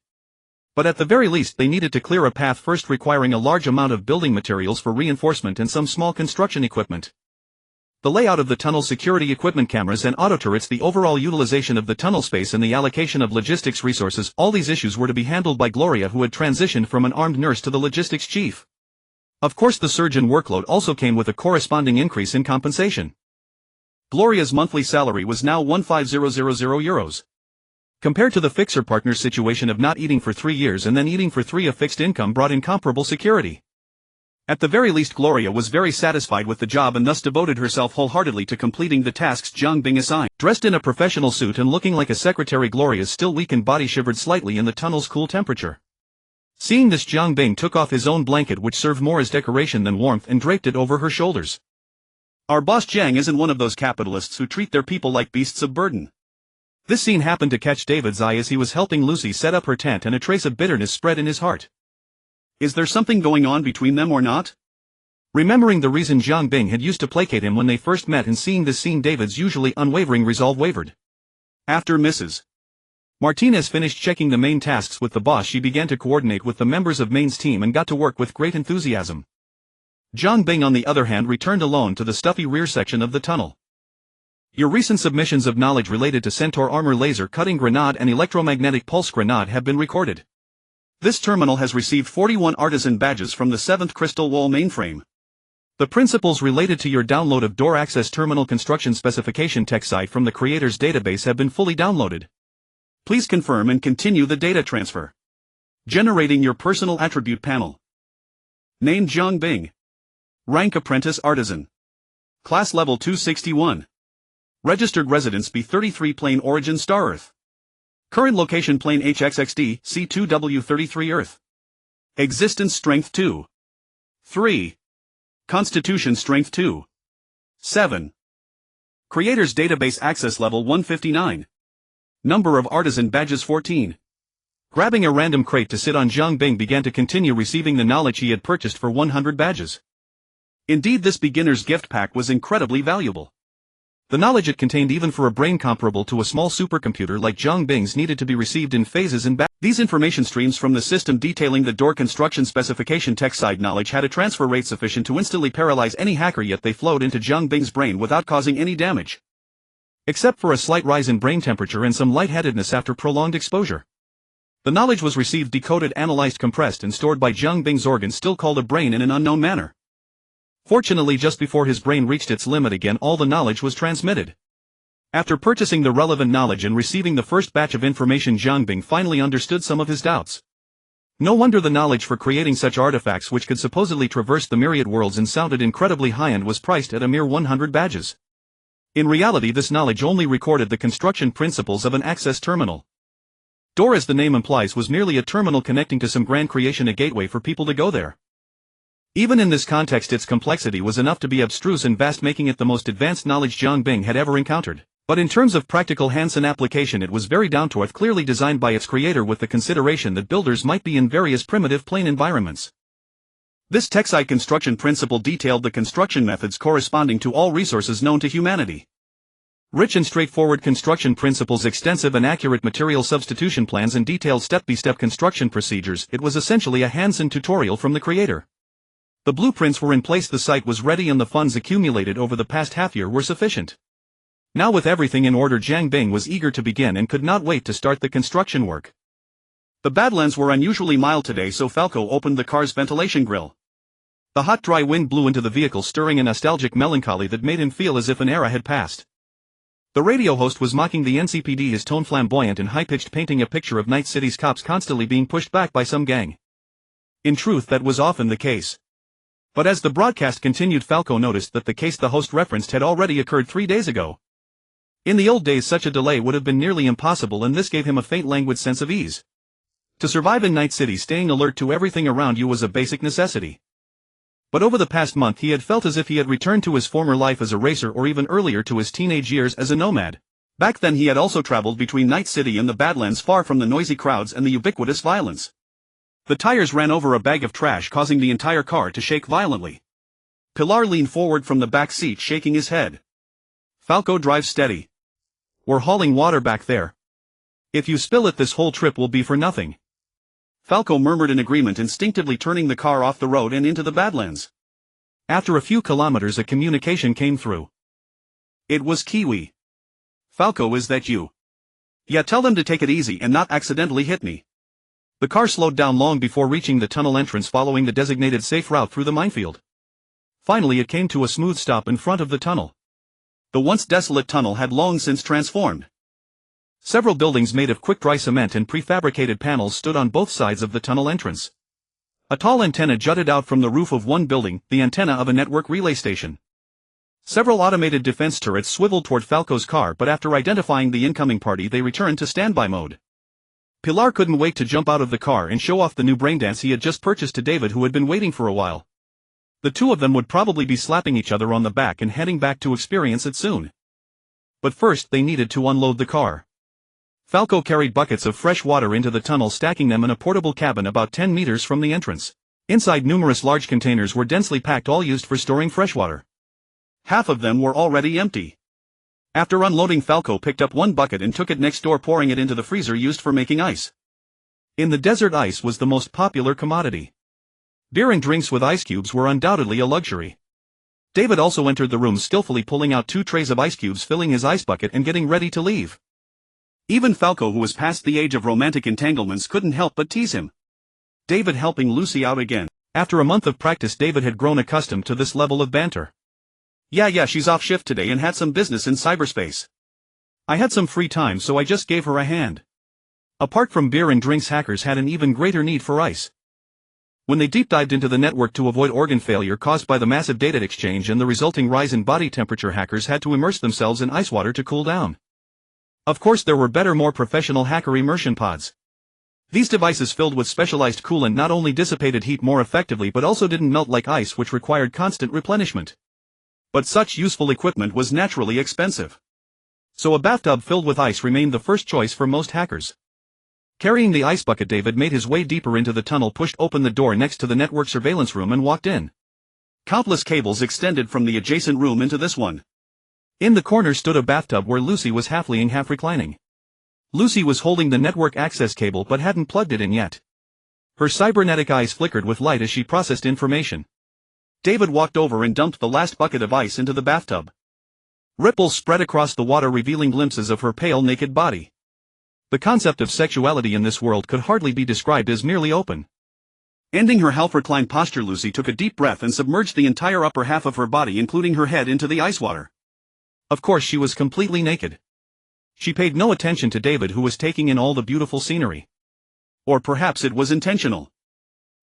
But at the very least they needed to clear a path first, requiring a large amount of building materials for reinforcement and some small construction equipment. The layout of the tunnel, security equipment, cameras and auto turrets, the overall utilization of the tunnel space and the allocation of logistics resources, all these issues were to be handled by Gloria, who had transitioned from an armed nurse to the logistics chief. Of course, the surge in workload also came with a corresponding increase in compensation. Gloria's monthly salary was now €15,000. Compared to the fixer partner's situation of not eating for 3 years and then eating for 3, a fixed income brought in comparable security. At the very least, Gloria was very satisfied with the job and thus devoted herself wholeheartedly to completing the tasks Zhang Bing assigned. Dressed in a professional suit and looking like a secretary, Gloria's still weakened body shivered slightly in the tunnel's cool temperature. Seeing this, Zhang Bing took off his own blanket, which served more as decoration than warmth, and draped it over her shoulders. Our boss Zhang isn't one of those capitalists who treat their people like beasts of burden. This scene happened to catch David's eye as he was helping Lucy set up her tent, and a trace of bitterness spread in his heart. Is there something going on between them or not? Remembering the reason Zhang Bing had used to placate him when they first met, and seeing this scene, David's usually unwavering resolve wavered. After Mrs. Martinez finished checking the main tasks with the boss, she began to coordinate with the members of Maine's team and got to work with great enthusiasm. Zhang Bing, on the other hand, returned alone to the stuffy rear section of the tunnel. Your recent submissions of knowledge related to Centaur armor, laser cutting grenade and electromagnetic pulse grenade have been recorded. This terminal has received 41 artisan badges from the 7th Crystal Wall mainframe. The principles related to your download of door access terminal construction specification text site from the creator's database have been fully downloaded. Please confirm and continue the data transfer. Generating your personal attribute panel. Name Zhang Bing. Rank Apprentice Artisan. Class Level 261. Registered Residence B33 Plane Origin Star Earth. Current Location Plane HXXD C2W33 Earth. Existence Strength 2. 3. Constitution Strength 2. 7. Creator's Database Access Level 159. Number of Artisan Badges 14. Grabbing a random crate to sit on, Zhang Bing began to continue receiving the knowledge he had purchased for 100 badges. Indeed, this beginner's gift pack was incredibly valuable. The knowledge it contained, even for a brain comparable to a small supercomputer like Zhang Bing's, needed to be received in phases and batches. These information streams from the system detailing the door construction specification text side knowledge had a transfer rate sufficient to instantly paralyze any hacker, yet they flowed into Zhang Bing's brain without causing any damage. Except for a slight rise in brain temperature and some lightheadedness after prolonged exposure. The knowledge was received, decoded, analyzed, compressed and stored by Zhang Bing's organ, still called a brain, in an unknown manner. Fortunately, just before his brain reached its limit again, all the knowledge was transmitted. After purchasing the relevant knowledge and receiving the first batch of information, Zhang Bing finally understood some of his doubts. No wonder the knowledge for creating such artifacts, which could supposedly traverse the myriad worlds and sounded incredibly high-end, was priced at a mere 100 badges. In reality, this knowledge only recorded the construction principles of an access terminal. Door, as the name implies, was merely a terminal connecting to some grand creation, a gateway for people to go there. Even in this context, its complexity was enough to be abstruse and vast, making it the most advanced knowledge Zhang Bing had ever encountered. But in terms of practical hands-on application, it was very down-to-earth, clearly designed by its creator with the consideration that builders might be in various primitive plane environments. This text-side construction principle detailed the construction methods corresponding to all resources known to humanity. Rich and straightforward construction principles, extensive and accurate material substitution plans and detailed step-by-step construction procedures, it was essentially a hands-on tutorial from the creator. The blueprints were in place, the site was ready, and the funds accumulated over the past half-year were sufficient. Now with everything in order, Jiang Bing was eager to begin and could not wait to start the construction work. The Badlands were unusually mild today, so Falco opened the car's ventilation grill. The hot dry wind blew into the vehicle, stirring a nostalgic melancholy that made him feel as if an era had passed. The radio host was mocking the NCPD, his tone flamboyant and high-pitched, painting a picture of Night City's cops constantly being pushed back by some gang. In truth, that was often the case. But as the broadcast continued, Falco noticed that the case the host referenced had already occurred 3 days ago. In the old days, such a delay would have been nearly impossible, and this gave him a faint, languid sense of ease. To survive in Night City, staying alert to everything around you was a basic necessity. But over the past month he had felt as if he had returned to his former life as a racer, or even earlier, to his teenage years as a nomad. Back then he had also traveled between Night City and the Badlands, far from the noisy crowds and the ubiquitous violence. The tires ran over a bag of trash, causing the entire car to shake violently. Pilar leaned forward from the back seat, shaking his head. "Falco, drive steady. We're hauling water back there. If you spill it, this whole trip will be for nothing." Falco murmured in agreement, instinctively turning the car off the road and into the Badlands. After a few kilometers, a communication came through. It was Kiwi. "Falco, is that you? Yeah, tell them to take it easy and not accidentally hit me." The car slowed down long before reaching the tunnel entrance, following the designated safe route through the minefield. Finally it came to a smooth stop in front of the tunnel. The once desolate tunnel had long since transformed. Several buildings made of quick-dry cement and prefabricated panels stood on both sides of the tunnel entrance. A tall antenna jutted out from the roof of one building, the antenna of a network relay station. Several automated defense turrets swiveled toward Falco's car, but after identifying the incoming party they returned to standby mode. Pilar couldn't wait to jump out of the car and show off the new braindance he had just purchased to David, who had been waiting for a while. The two of them would probably be slapping each other on the back and heading back to experience it soon. But first they needed to unload the car. Falco carried buckets of fresh water into the tunnel, stacking them in a portable cabin about 10 meters from the entrance. Inside, numerous large containers were densely packed, all used for storing freshwater. Half of them were already empty. After unloading, Falco picked up one bucket and took it next door, pouring it into the freezer used for making ice. In the desert, ice was the most popular commodity. Beer and drinks with ice cubes were undoubtedly a luxury. David also entered the room, skillfully pulling out 2 trays of ice cubes, filling his ice bucket and getting ready to leave. Even Falco, who was past the age of romantic entanglements, couldn't help but tease him. David helping Lucy out again. After a month of practice, David had grown accustomed to this level of banter. Yeah, she's off shift today and had some business in cyberspace. I had some free time, so I just gave her a hand. Apart from beer and drinks, hackers had an even greater need for ice. When they deep dived into the network to avoid organ failure caused by the massive data exchange and the resulting rise in body temperature, hackers had to immerse themselves in ice water to cool down. Of course, there were better, more professional hacker immersion pods. These devices, filled with specialized coolant, not only dissipated heat more effectively but also didn't melt like ice, which required constant replenishment. But such useful equipment was naturally expensive. So a bathtub filled with ice remained the first choice for most hackers. Carrying the ice bucket, David made his way deeper into the tunnel, pushed open the door next to the network surveillance room and walked in. Countless cables extended from the adjacent room into this one. In the corner stood a bathtub where Lucy was half laying, half reclining. Lucy was holding the network access cable but hadn't plugged it in yet. Her cybernetic eyes flickered with light as she processed information. David walked over and dumped the last bucket of ice into the bathtub. Ripples spread across the water, revealing glimpses of her pale, naked body. The concept of sexuality in this world could hardly be described as merely open. Ending her half-reclined posture, Lucy took a deep breath and submerged the entire upper half of her body, including her head, into the ice water. Of course, she was completely naked. She paid no attention to David, who was taking in all the beautiful scenery. Or perhaps it was intentional.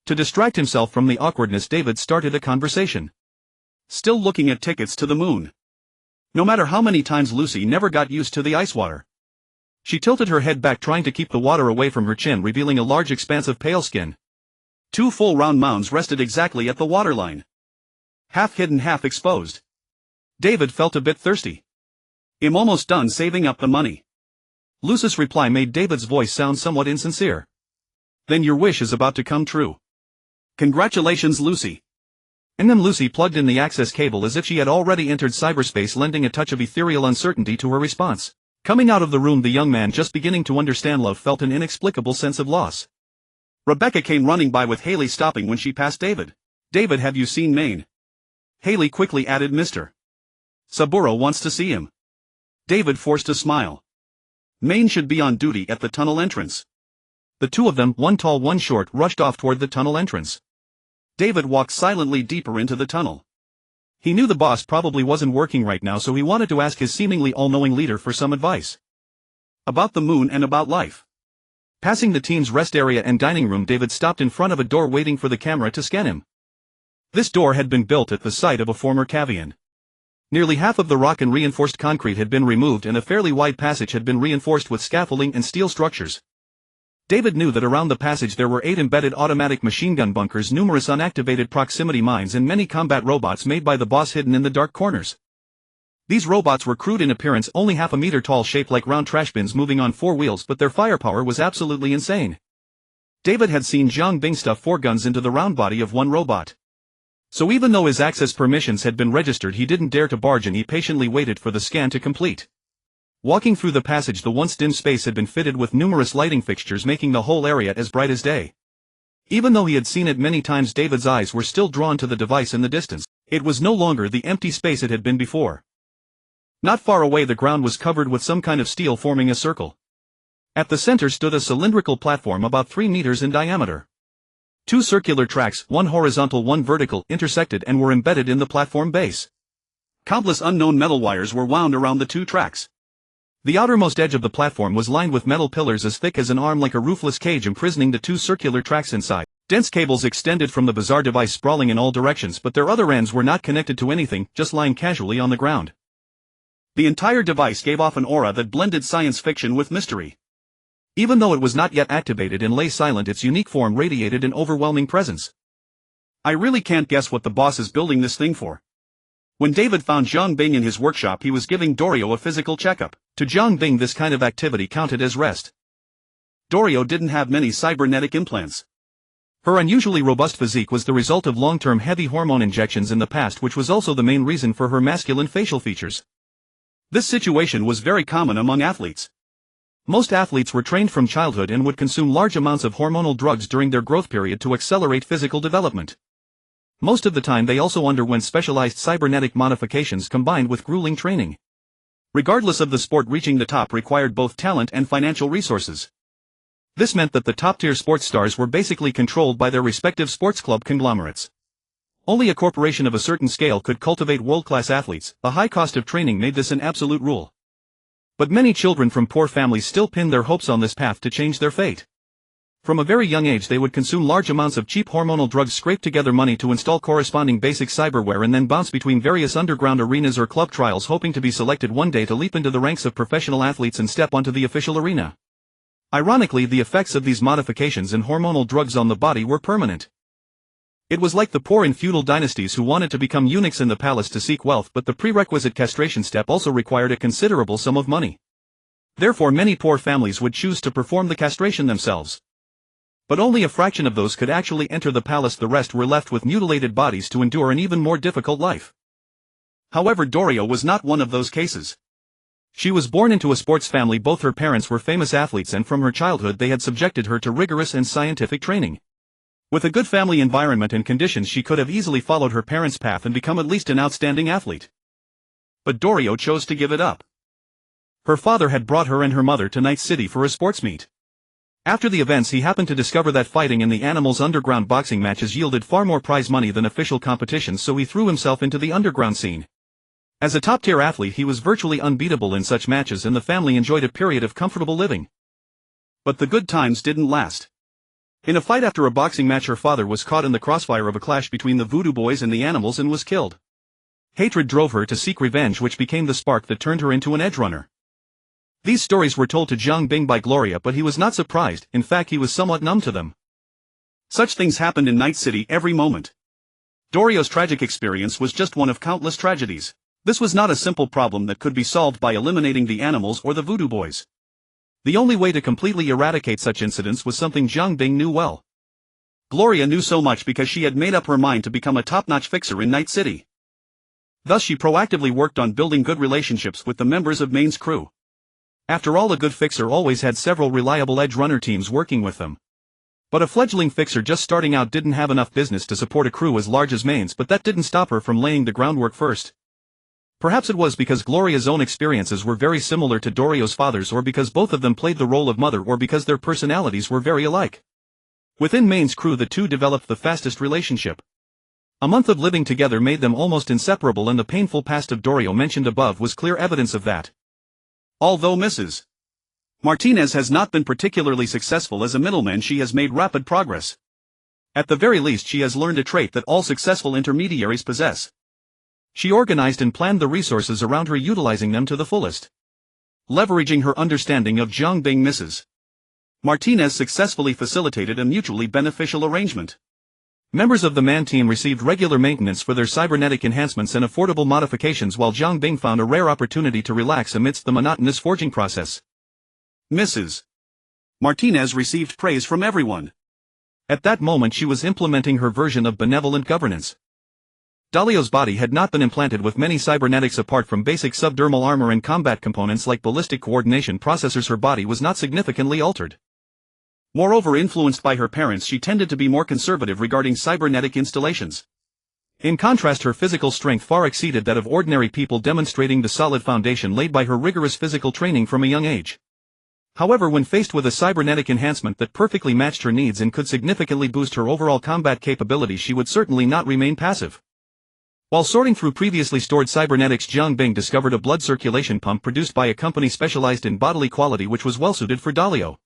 To distract himself from the awkwardness, David started a conversation. Still looking at tickets to the moon. No matter how many times, Lucy never got used to the ice water. She tilted her head back, trying to keep the water away from her chin, revealing a large expanse of pale skin. 2 full round mounds rested exactly at the waterline. Half hidden, half exposed. David felt a bit thirsty. "I'm almost done saving up the money." Lucy's reply made David's voice sound somewhat insincere. "Then your wish is about to come true. Congratulations, Lucy." And then Lucy plugged in the access cable as if she had already entered cyberspace, lending a touch of ethereal uncertainty to her response. Coming out of the room, the young man, just beginning to understand love, felt an inexplicable sense of loss. Rebecca came running by with Haley, stopping when she passed David. "David, have you seen Maine?" Haley quickly added, "Mr. Saburo wants to see him." David forced a smile. Maine should be on duty at the tunnel entrance. The two of them, one tall one short, rushed off toward the tunnel entrance. David walked silently deeper into the tunnel. He knew the boss probably wasn't working right now, so he wanted to ask his seemingly all-knowing leader for some advice. About the moon and about life. Passing the team's rest area and dining room, David stopped in front of a door waiting for the camera to scan him. This door had been built at the site of a former cavern. Nearly half of the rock and reinforced concrete had been removed, and a fairly wide passage had been reinforced with scaffolding and steel structures. David knew that around the passage there were 8 embedded automatic machine gun bunkers, numerous unactivated proximity mines, and many combat robots made by the boss hidden in the dark corners. These robots were crude in appearance, only half a meter tall, shaped like round trash bins moving on 4 wheels, but their firepower was absolutely insane. David had seen Jiang Bing stuff 4 guns into the round body of one robot. So even though his access permissions had been registered, he didn't dare to barge in. He patiently waited for the scan to complete. Walking through the passage, the once dim space had been fitted with numerous lighting fixtures, making the whole area as bright as day. Even though he had seen it many times, David's eyes were still drawn to the device in the distance. It was no longer the empty space it had been before. Not far away, the ground was covered with some kind of steel, forming a circle. At the center stood a cylindrical platform about 3 meters in diameter. 2 circular tracks, one horizontal, one vertical, intersected and were embedded in the platform base. Countless unknown metal wires were wound around the 2 tracks. The outermost edge of the platform was lined with metal pillars as thick as an arm, like a roofless cage, imprisoning the 2 circular tracks inside. Dense cables extended from the bizarre device, sprawling in all directions, but their other ends were not connected to anything, just lying casually on the ground. The entire device gave off an aura that blended science fiction with mystery. Even though it was not yet activated and lay silent, its unique form radiated an overwhelming presence. I really can't guess what the boss is building this thing for. When David found Jiang Bing in his workshop, he was giving Dorio a physical checkup. To Jiang Bing, this kind of activity counted as rest. Dorio didn't have many cybernetic implants. Her unusually robust physique was the result of long-term heavy hormone injections in the past, which was also the main reason for her masculine facial features. This situation was very common among athletes. Most athletes were trained from childhood and would consume large amounts of hormonal drugs during their growth period to accelerate physical development. Most of the time they also underwent specialized cybernetic modifications combined with grueling training. Regardless of the sport, reaching the top required both talent and financial resources. This meant that the top-tier sports stars were basically controlled by their respective sports club conglomerates. Only a corporation of a certain scale could cultivate world-class athletes. The high cost of training made this an absolute rule. But many children from poor families still pinned their hopes on this path to change their fate. From a very young age they would consume large amounts of cheap hormonal drugs, scrape together money to install corresponding basic cyberware, and then bounce between various underground arenas or club trials, hoping to be selected one day to leap into the ranks of professional athletes and step onto the official arena. Ironically, the effects of these modifications and hormonal drugs on the body were permanent. It was like the poor in feudal dynasties who wanted to become eunuchs in the palace to seek wealth, but the prerequisite castration step also required a considerable sum of money. Therefore, many poor families would choose to perform the castration themselves. But only a fraction of those could actually enter the palace. The rest were left with mutilated bodies to endure an even more difficult life. However, Dorio was not one of those cases. She was born into a sports family. Both her parents were famous athletes, and from her childhood they had subjected her to rigorous and scientific training. With a good family environment and conditions, she could have easily followed her parents' path and become at least an outstanding athlete. But Dorio chose to give it up. Her father had brought her and her mother to Night City for a sports meet. After the events, he happened to discover that fighting in the Animals underground boxing matches yielded far more prize money than official competitions, so he threw himself into the underground scene. As a top-tier athlete, he was virtually unbeatable in such matches, and the family enjoyed a period of comfortable living. But the good times didn't last. In a fight after a boxing match, her father was caught in the crossfire of a clash between the Voodoo Boys and the Animals and was killed. Hatred drove her to seek revenge, which became the spark that turned her into an edgerunner. These stories were told to Jiang Bing by Gloria, but he was not surprised. In fact, he was somewhat numb to them. Such things happened in Night City every moment. Dorio's tragic experience was just one of countless tragedies. This was not a simple problem that could be solved by eliminating the Animals or the Voodoo Boys. The only way to completely eradicate such incidents was something Jiang Bing knew well. Gloria knew so much because she had made up her mind to become a top-notch fixer in Night City. Thus she proactively worked on building good relationships with the members of Maine's crew. After all, a good fixer always had several reliable edge runner teams working with them. But a fledgling fixer just starting out didn't have enough business to support a crew as large as Maine's, but that didn't stop her from laying the groundwork first. Perhaps it was because Gloria's own experiences were very similar to Dorio's father's, or because both of them played the role of mother, or because their personalities were very alike. Within Maine's crew, the two developed the fastest relationship. A month of living together made them almost inseparable, and the painful past of Dorio mentioned above was clear evidence of that. Although Mrs. Martinez has not been particularly successful as a middleman, she has made rapid progress. At the very least, she has learned a trait that all successful intermediaries possess. She organized and planned the resources around her, utilizing them to the fullest. Leveraging her understanding of Zhongbing, Mrs. Martinez successfully facilitated a mutually beneficial arrangement. Members of the MAN team received regular maintenance for their cybernetic enhancements and affordable modifications, while Zhongbing found a rare opportunity to relax amidst the monotonous forging process. Mrs. Martinez received praise from everyone. At that moment she was implementing her version of benevolent governance. Dalio's body had not been implanted with many cybernetics apart from basic subdermal armor and combat components like ballistic coordination processors. Her body was not significantly altered. Moreover, influenced by her parents, she tended to be more conservative regarding cybernetic installations. In contrast, her physical strength far exceeded that of ordinary people, demonstrating the solid foundation laid by her rigorous physical training from a young age. However, when faced with a cybernetic enhancement that perfectly matched her needs and could significantly boost her overall combat capabilities, she would certainly not remain passive. While sorting through previously stored cybernetics, Zhongbing discovered a blood circulation pump produced by a company specialized in bodily quality, which was well suited for Dalio.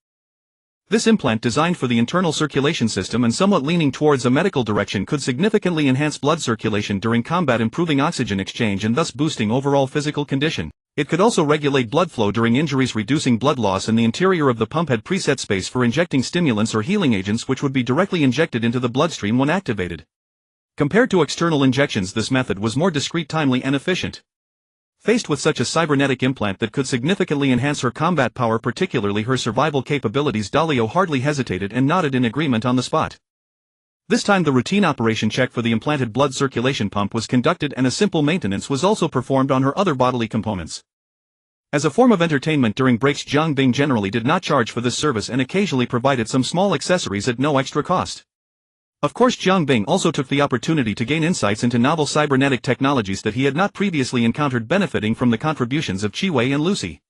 This implant, designed for the internal circulation system and somewhat leaning towards a medical direction, could significantly enhance blood circulation during combat, improving oxygen exchange and thus boosting overall physical condition. It could also regulate blood flow during injuries, reducing blood loss, and the interior of the pump had preset space for injecting stimulants or healing agents, which would be directly injected into the bloodstream when activated. Compared to external injections, this method was more discreet, timely, and efficient. Faced with such a cybernetic implant that could significantly enhance her combat power, particularly her survival capabilities, Dalio hardly hesitated and nodded in agreement on the spot. This time the routine operation check for the implanted blood circulation pump was conducted, and a simple maintenance was also performed on her other bodily components. As a form of entertainment during breaks, Zhongbing generally did not charge for this service and occasionally provided some small accessories at no extra cost. Of course, Zhongbing also took the opportunity to gain insights into novel cybernetic technologies that he had not previously encountered, benefiting from the contributions of Chiwei and Lucy.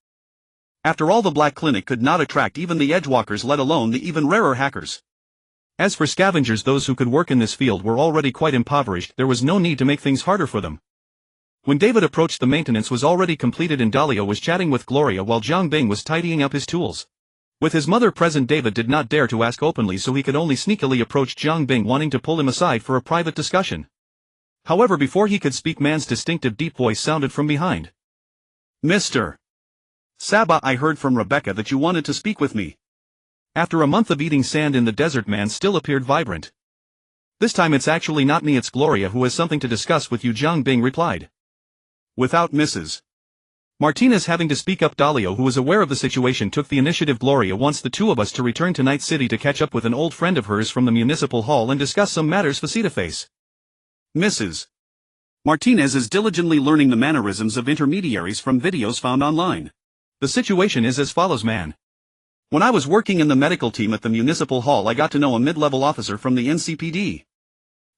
After all, the Black Clinic could not attract even the edgewalkers, let alone the even rarer hackers. As for scavengers, those who could work in this field were already quite impoverished. There was no need to make things harder for them. When David approached, the maintenance was already completed and Dalio was chatting with Gloria while Zhongbing was tidying up his tools. With his mother present, David did not dare to ask openly, so he could only sneakily approach Zhongbing, wanting to pull him aside for a private discussion. However, before he could speak, Man's distinctive deep voice sounded from behind. "Mr. Saba, I heard from Rebecca that you wanted to speak with me." After a month of eating sand in the desert, Man still appeared vibrant. "This time it's actually not me, it's Gloria who has something to discuss with you," Zhongbing replied. Without Mrs. Martinez having to speak up, Dalio, who was aware of the situation, took the initiative. "Gloria wants the two of us to return to Night City to catch up with an old friend of hers from the municipal hall and discuss some matters face-to-face. Mrs. Martinez is diligently learning the mannerisms of intermediaries from videos found online. The situation is as follows, Man. When I was working in the medical team at the municipal hall, I got to know a mid-level officer from the NCPD.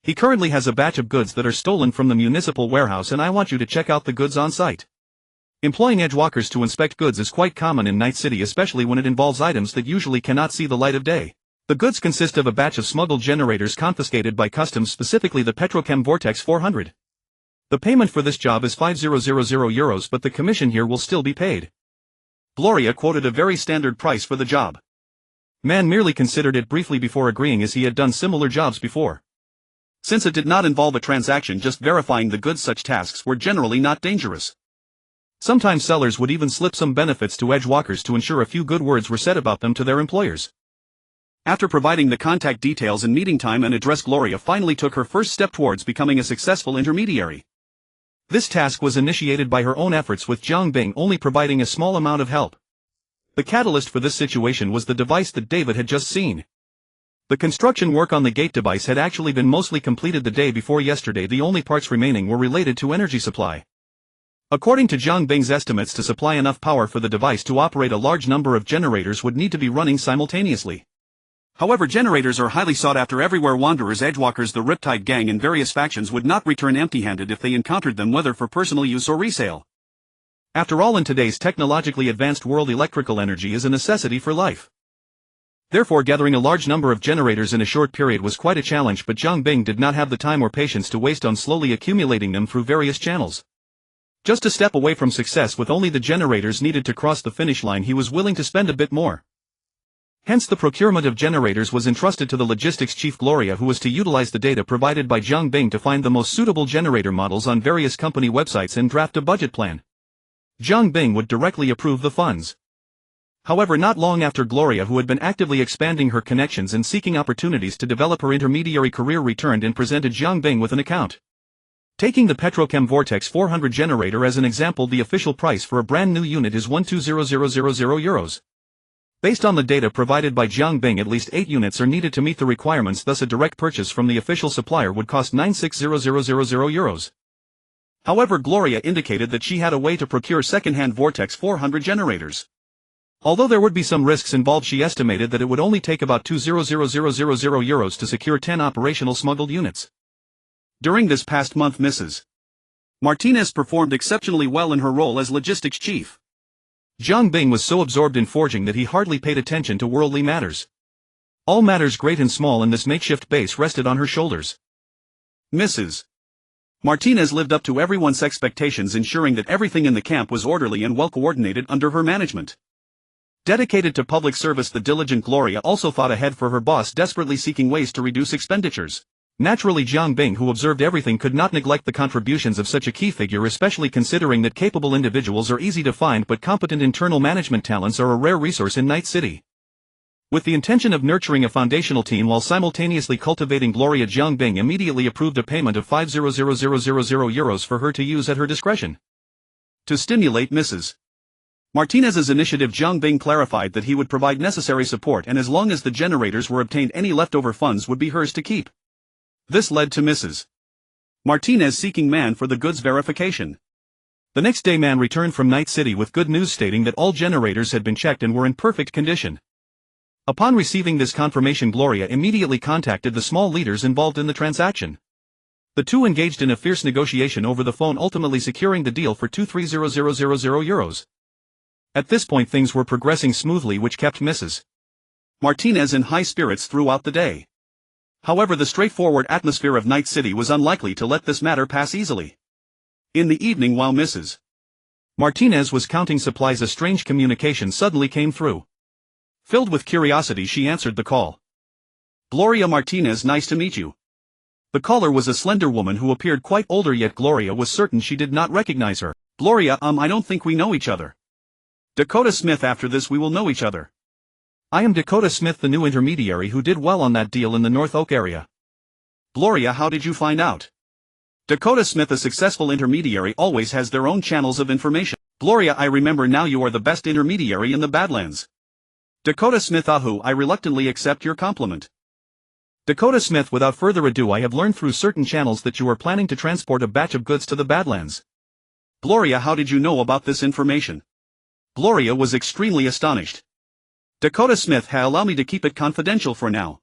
He currently has a batch of goods that are stolen from the municipal warehouse, and I want you to check out the goods on site. Employing edgewalkers to inspect goods is quite common in Night City, especially when it involves items that usually cannot see the light of day. The goods consist of a batch of smuggled generators confiscated by customs, specifically the Petrochem Vortex 400. The payment for this job is 5,000 euros, but the commission here will still be paid." Gloria quoted a very standard price for the job. Man merely considered it briefly before agreeing, as he had done similar jobs before. Since it did not involve a transaction, just verifying the goods, such tasks were generally not dangerous. Sometimes sellers would even slip some benefits to edgewalkers to ensure a few good words were said about them to their employers. After providing the contact details and meeting time and address, Gloria finally took her first step towards becoming a successful intermediary. This task was initiated by her own efforts, with Zhongbing only providing a small amount of help. The catalyst for this situation was the device that David had just seen. The construction work on the gate device had actually been mostly completed the day before yesterday. The only parts remaining were related to energy supply. According to Zhongbing's estimates, to supply enough power for the device to operate, a large number of generators would need to be running simultaneously. However, generators are highly sought after everywhere. Wanderers, edgewalkers, the Riptide Gang and various factions would not return empty-handed if they encountered them, whether for personal use or resale. After all, in today's technologically advanced world, electrical energy is a necessity for life. Therefore, gathering a large number of generators in a short period was quite a challenge, but Zhang Bing did not have the time or patience to waste on slowly accumulating them through various channels. Just a step away from success, with only the generators needed to cross the finish line, he was willing to spend a bit more. Hence, the procurement of generators was entrusted to the logistics chief Gloria, who was to utilize the data provided by Zhang Bing to find the most suitable generator models on various company websites and draft a budget plan. Zhang Bing would directly approve the funds. However, not long after, Gloria, who had been actively expanding her connections and seeking opportunities to develop her intermediary career, returned and presented Zhang Bing with an account. Taking the Petrochem Vortex 400 generator as an example, the official price for a brand new unit is €120,000. Based on the data provided by Zhang Bing, at least 8 units are needed to meet the requirements, thus a direct purchase from the official supplier would cost €96,000. However, Gloria indicated that she had a way to procure second-hand Vortex 400 generators. Although there would be some risks involved, she estimated that it would only take about €2,000 to secure 10 operational smuggled units. During this past month, Mrs. Martinez performed exceptionally well in her role as logistics chief. Zhang Bing was so absorbed in forging that he hardly paid attention to worldly matters. All matters, great and small, in this makeshift base rested on her shoulders. Mrs. Martinez lived up to everyone's expectations, ensuring that everything in the camp was orderly and well coordinated under her management. Dedicated to public service, the diligent Gloria also thought ahead for her boss, desperately seeking ways to reduce expenditures. Naturally, Zhang Bing, who observed everything, could not neglect the contributions of such a key figure, especially considering that capable individuals are easy to find, but competent internal management talents are a rare resource in Night City. With the intention of nurturing a foundational team while simultaneously cultivating Gloria, Zhang Bing immediately approved a payment of €5,000 for her to use at her discretion. To stimulate Mrs. Martinez's initiative, Zhang Bing clarified that he would provide necessary support, and as long as the generators were obtained, any leftover funds would be hers to keep. This led to Mrs. Martinez seeking Man for the goods verification. The next day, Man returned from Night City with good news, stating that all generators had been checked and were in perfect condition. Upon receiving this confirmation, Gloria immediately contacted the small leaders involved in the transaction. The two engaged in a fierce negotiation over the phone, ultimately securing the deal for €23,000. At this point, things were progressing smoothly, which kept Mrs. Martinez in high spirits throughout the day. However, the straightforward atmosphere of Night City was unlikely to let this matter pass easily. In the evening, while Mrs. Martinez was counting supplies, a strange communication suddenly came through. Filled with curiosity, she answered the call. Gloria Martinez, nice to meet you. The caller was a slender woman who appeared quite older, yet Gloria was certain she did not recognize her. Gloria, I don't think we know each other. Dakota Smith, after this we will know each other. I am Dakota Smith, the new intermediary who did well on that deal in the North Oak area. Gloria, how did you find out? Dakota Smith, a successful intermediary always has their own channels of information. Gloria, I remember now, you are the best intermediary in the Badlands. Dakota Smith, Ahu, I reluctantly accept your compliment. Dakota Smith, without further ado, I have learned through certain channels that you are planning to transport a batch of goods to the Badlands. Gloria, how did you know about this information? Gloria was extremely astonished. Dakota Smith, allow me to keep it confidential for now.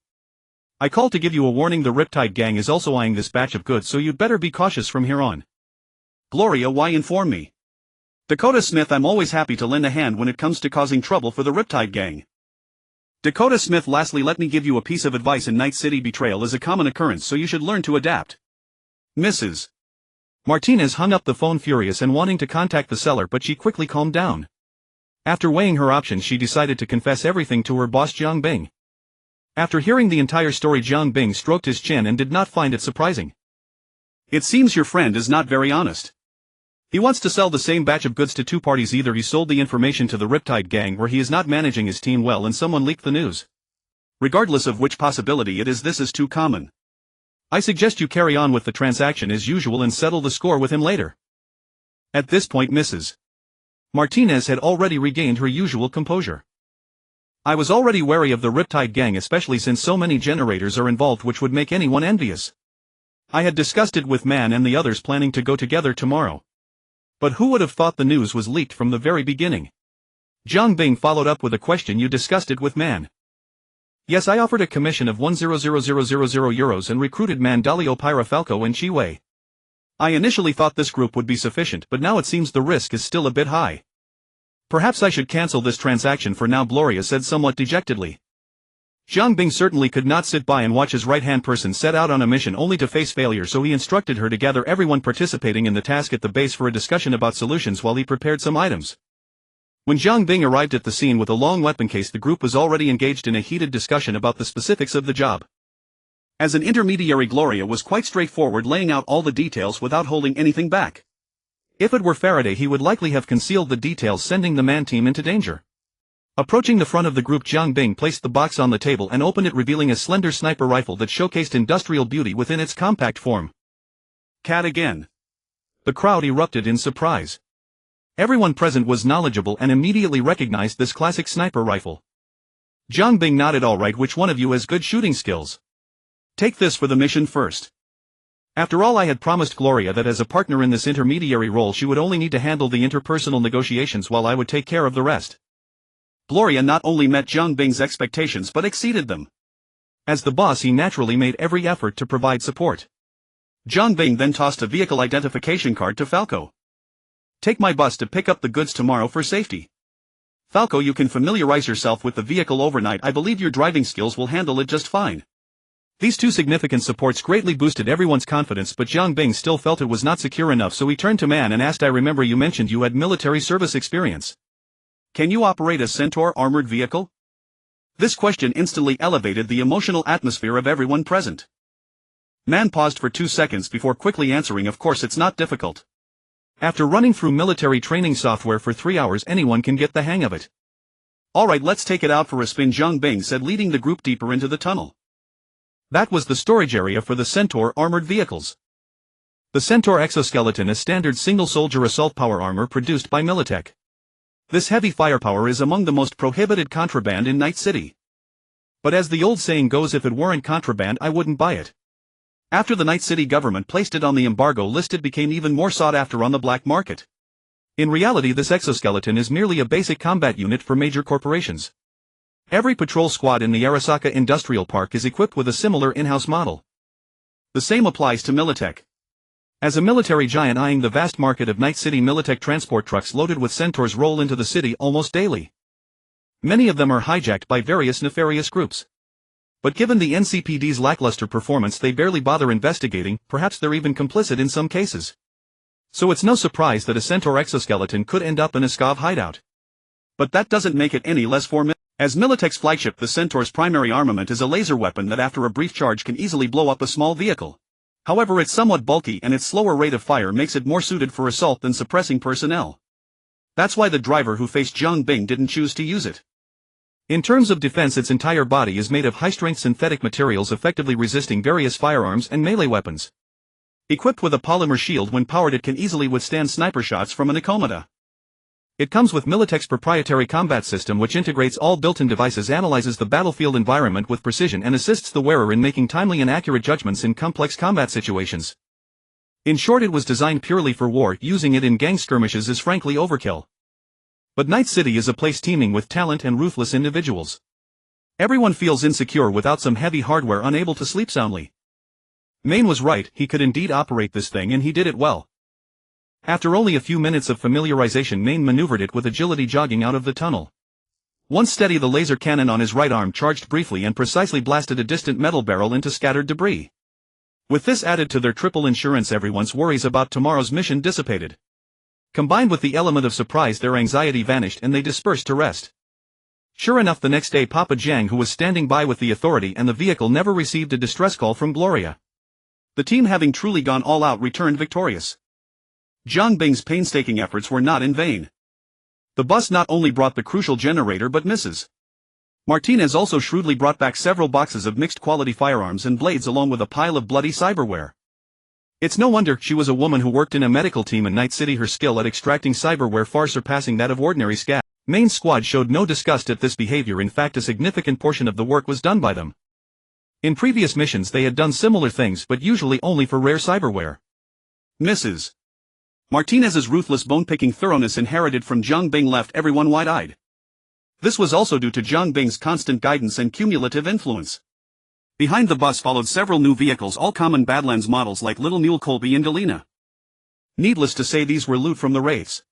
I call to give you a warning, the Riptide Gang is also eyeing this batch of goods, so you'd better be cautious from here on. Gloria, why inform me? Dakota Smith, I'm always happy to lend a hand when it comes to causing trouble for the Riptide Gang. Dakota Smith, lastly, let me give you a piece of advice. In Night City, betrayal is a common occurrence, so you should learn to adapt. Mrs. Martinez hung up the phone, furious and wanting to contact the seller, but she quickly calmed down. After weighing her options, she decided to confess everything to her boss, Zhang Bing. After hearing the entire story, Zhang Bing stroked his chin and did not find it surprising. It seems your friend is not very honest. He wants to sell the same batch of goods to two parties. Either he sold the information to the Riptide Gang, or he is not managing his team well and someone leaked the news. Regardless of which possibility it is, this is too common. I suggest you carry on with the transaction as usual and settle the score with him later. At this point, Mrs. Martinez had already regained her usual composure. I was already wary of the Riptide Gang, especially since so many generators are involved, which would make anyone envious. I had discussed it with Man and the others, planning to go together tomorrow. But who would have thought the news was leaked from the very beginning? Zhang Bing followed up with a question. You discussed it with Man? Yes, I offered a commission of 1,000,000 euros and recruited Mandalio Pyra Falco and Chiwei. I initially thought this group would be sufficient, but now it seems the risk is still a bit high. Perhaps I should cancel this transaction for now, Gloria said somewhat dejectedly. Zhang Bing certainly could not sit by and watch his right-hand person set out on a mission only to face failure, so he instructed her to gather everyone participating in the task at the base for a discussion about solutions while he prepared some items. When Zhang Bing arrived at the scene with a long weapon case, the group was already engaged in a heated discussion about the specifics of the job. As an intermediary, Gloria was quite straightforward, laying out all the details without holding anything back. If it were Faraday, he would likely have concealed the details, sending the man team into danger. Approaching the front of the group, Zhang Bing placed the box on the table and opened it, revealing a slender sniper rifle that showcased industrial beauty within its compact form. Cat again. The crowd erupted in surprise. Everyone present was knowledgeable and immediately recognized this classic sniper rifle. Zhang Bing nodded. All right, which one of you has good shooting skills? Take this for the mission first. After all, I had promised Gloria that as a partner in this intermediary role she would only need to handle the interpersonal negotiations while I would take care of the rest. Gloria not only met Zhang Bing's expectations but exceeded them. As the boss, he naturally made every effort to provide support. Zhang Bing then tossed a vehicle identification card to Falco. Take my bus to pick up the goods tomorrow for safety. Falco, you can familiarize yourself with the vehicle overnight. I believe your driving skills will handle it just fine. These two significant supports greatly boosted everyone's confidence, but Zhang Bing still felt it was not secure enough, so he turned to Man and asked, I remember you mentioned you had military service experience. Can you operate a Centaur armored vehicle? This question instantly elevated the emotional atmosphere of everyone present. Man paused for 2 seconds before quickly answering, of course, it's not difficult. After running through military training software for 3 hours, anyone can get the hang of it. Alright, let's take it out for a spin, Zhang Bing said, leading the group deeper into the tunnel. That was the storage area for the Centaur armored vehicles. The Centaur exoskeleton is standard single-soldier assault power armor produced by Militech. This heavy firepower is among the most prohibited contraband in Night City. But as the old saying goes, if it weren't contraband, I wouldn't buy it. After the Night City government placed it on the embargo list, it became even more sought after on the black market. In reality, this exoskeleton is merely a basic combat unit for major corporations. Every patrol squad in the Arasaka Industrial Park is equipped with a similar in-house model. The same applies to Militech. As a military giant eyeing the vast market of Night City, Militech transport trucks loaded with Centaurs roll into the city almost daily. Many of them are hijacked by various nefarious groups. But given the NCPD's lackluster performance, they barely bother investigating, perhaps they're even complicit in some cases. So it's no surprise that a Centaur exoskeleton could end up in a SCAV hideout. But that doesn't make it any less formidable. As Militech's flagship, the Centaur's primary armament is a laser weapon that after a brief charge can easily blow up a small vehicle. However, it's somewhat bulky and its slower rate of fire makes it more suited for assault than suppressing personnel. That's why the driver who faced Zhang Bing didn't choose to use it. In terms of defense, its entire body is made of high-strength synthetic materials, effectively resisting various firearms and melee weapons. Equipped with a polymer shield, when powered it can easily withstand sniper shots from an Nicometa. It comes with Militech's proprietary combat system, which integrates all built-in devices, analyzes the battlefield environment with precision, and assists the wearer in making timely and accurate judgments in complex combat situations. In short, it was designed purely for war. Using it in gang skirmishes is frankly overkill. But Night City is a place teeming with talent and ruthless individuals. Everyone feels insecure without some heavy hardware, unable to sleep soundly. Maine was right, he could indeed operate this thing, and he did it well. After only a few minutes of familiarization, Maine maneuvered it with agility, jogging out of the tunnel. Once steady, the laser cannon on his right arm charged briefly and precisely blasted a distant metal barrel into scattered debris. With this added to their triple insurance, everyone's worries about tomorrow's mission dissipated. Combined with the element of surprise, their anxiety vanished and they dispersed to rest. Sure enough, the next day Papa Jiang, who was standing by with the authority and the vehicle, never received a distress call from Gloria. The team, having truly gone all out, returned victorious. Zhang Bing's painstaking efforts were not in vain. The bus not only brought the crucial generator but Mrs. Martinez also shrewdly brought back several boxes of mixed-quality firearms and blades along with a pile of bloody cyberware. It's no wonder she was a woman who worked in a medical team in Night City, her skill at extracting cyberware far surpassing that of ordinary scav. Maine's squad showed no disgust at this behavior. In fact, a significant portion of the work was done by them. In previous missions they had done similar things, but usually only for rare cyberware. Mrs. Martinez's ruthless bone-picking thoroughness inherited from Zhang Bing left everyone wide-eyed. This was also due to Jiang Bing's constant guidance and cumulative influence. Behind the bus followed several new vehicles, all common Badlands models like Little Mule Colby and Delina. Needless to say, these were loot from the wraiths.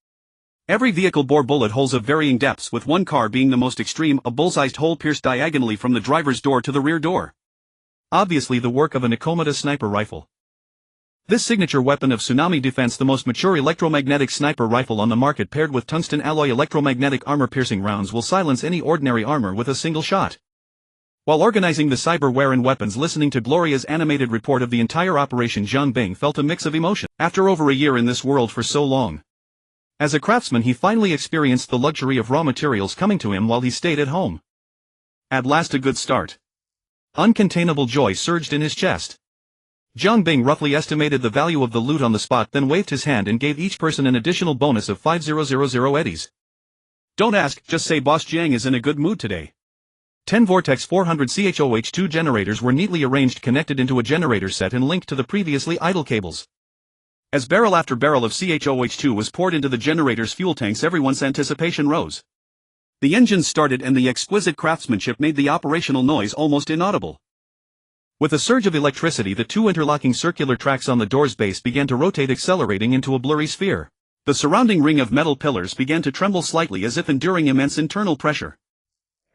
Every vehicle bore bullet holes of varying depths, with one car being the most extreme, a bull-sized hole pierced diagonally from the driver's door to the rear door. Obviously the work of an Nikomata sniper rifle. This signature weapon of tsunami defense, the most mature electromagnetic sniper rifle on the market, paired with tungsten alloy electromagnetic armor-piercing rounds, will silence any ordinary armor with a single shot. While organizing the cyberware and weapons, listening to Gloria's animated report of the entire operation, Jiang Bing felt a mix of emotion. After over a year in this world for so long, as a craftsman, he finally experienced the luxury of raw materials coming to him while he stayed at home. At last a good start. Uncontainable joy surged in his chest. Jiang Bing roughly estimated the value of the loot on the spot, then waved his hand and gave each person an additional bonus of 5000 eddies. Don't ask, just say Boss Jiang is in a good mood today. 10 Vortex 400 CHOH2 generators were neatly arranged, connected into a generator set and linked to the previously idle cables. As barrel after barrel of CHOH2 was poured into the generator's fuel tanks, everyone's anticipation rose. The engines started and the exquisite craftsmanship made the operational noise almost inaudible. With a surge of electricity, the two interlocking circular tracks on the door's base began to rotate, accelerating into a blurry sphere. The surrounding ring of metal pillars began to tremble slightly, as if enduring immense internal pressure.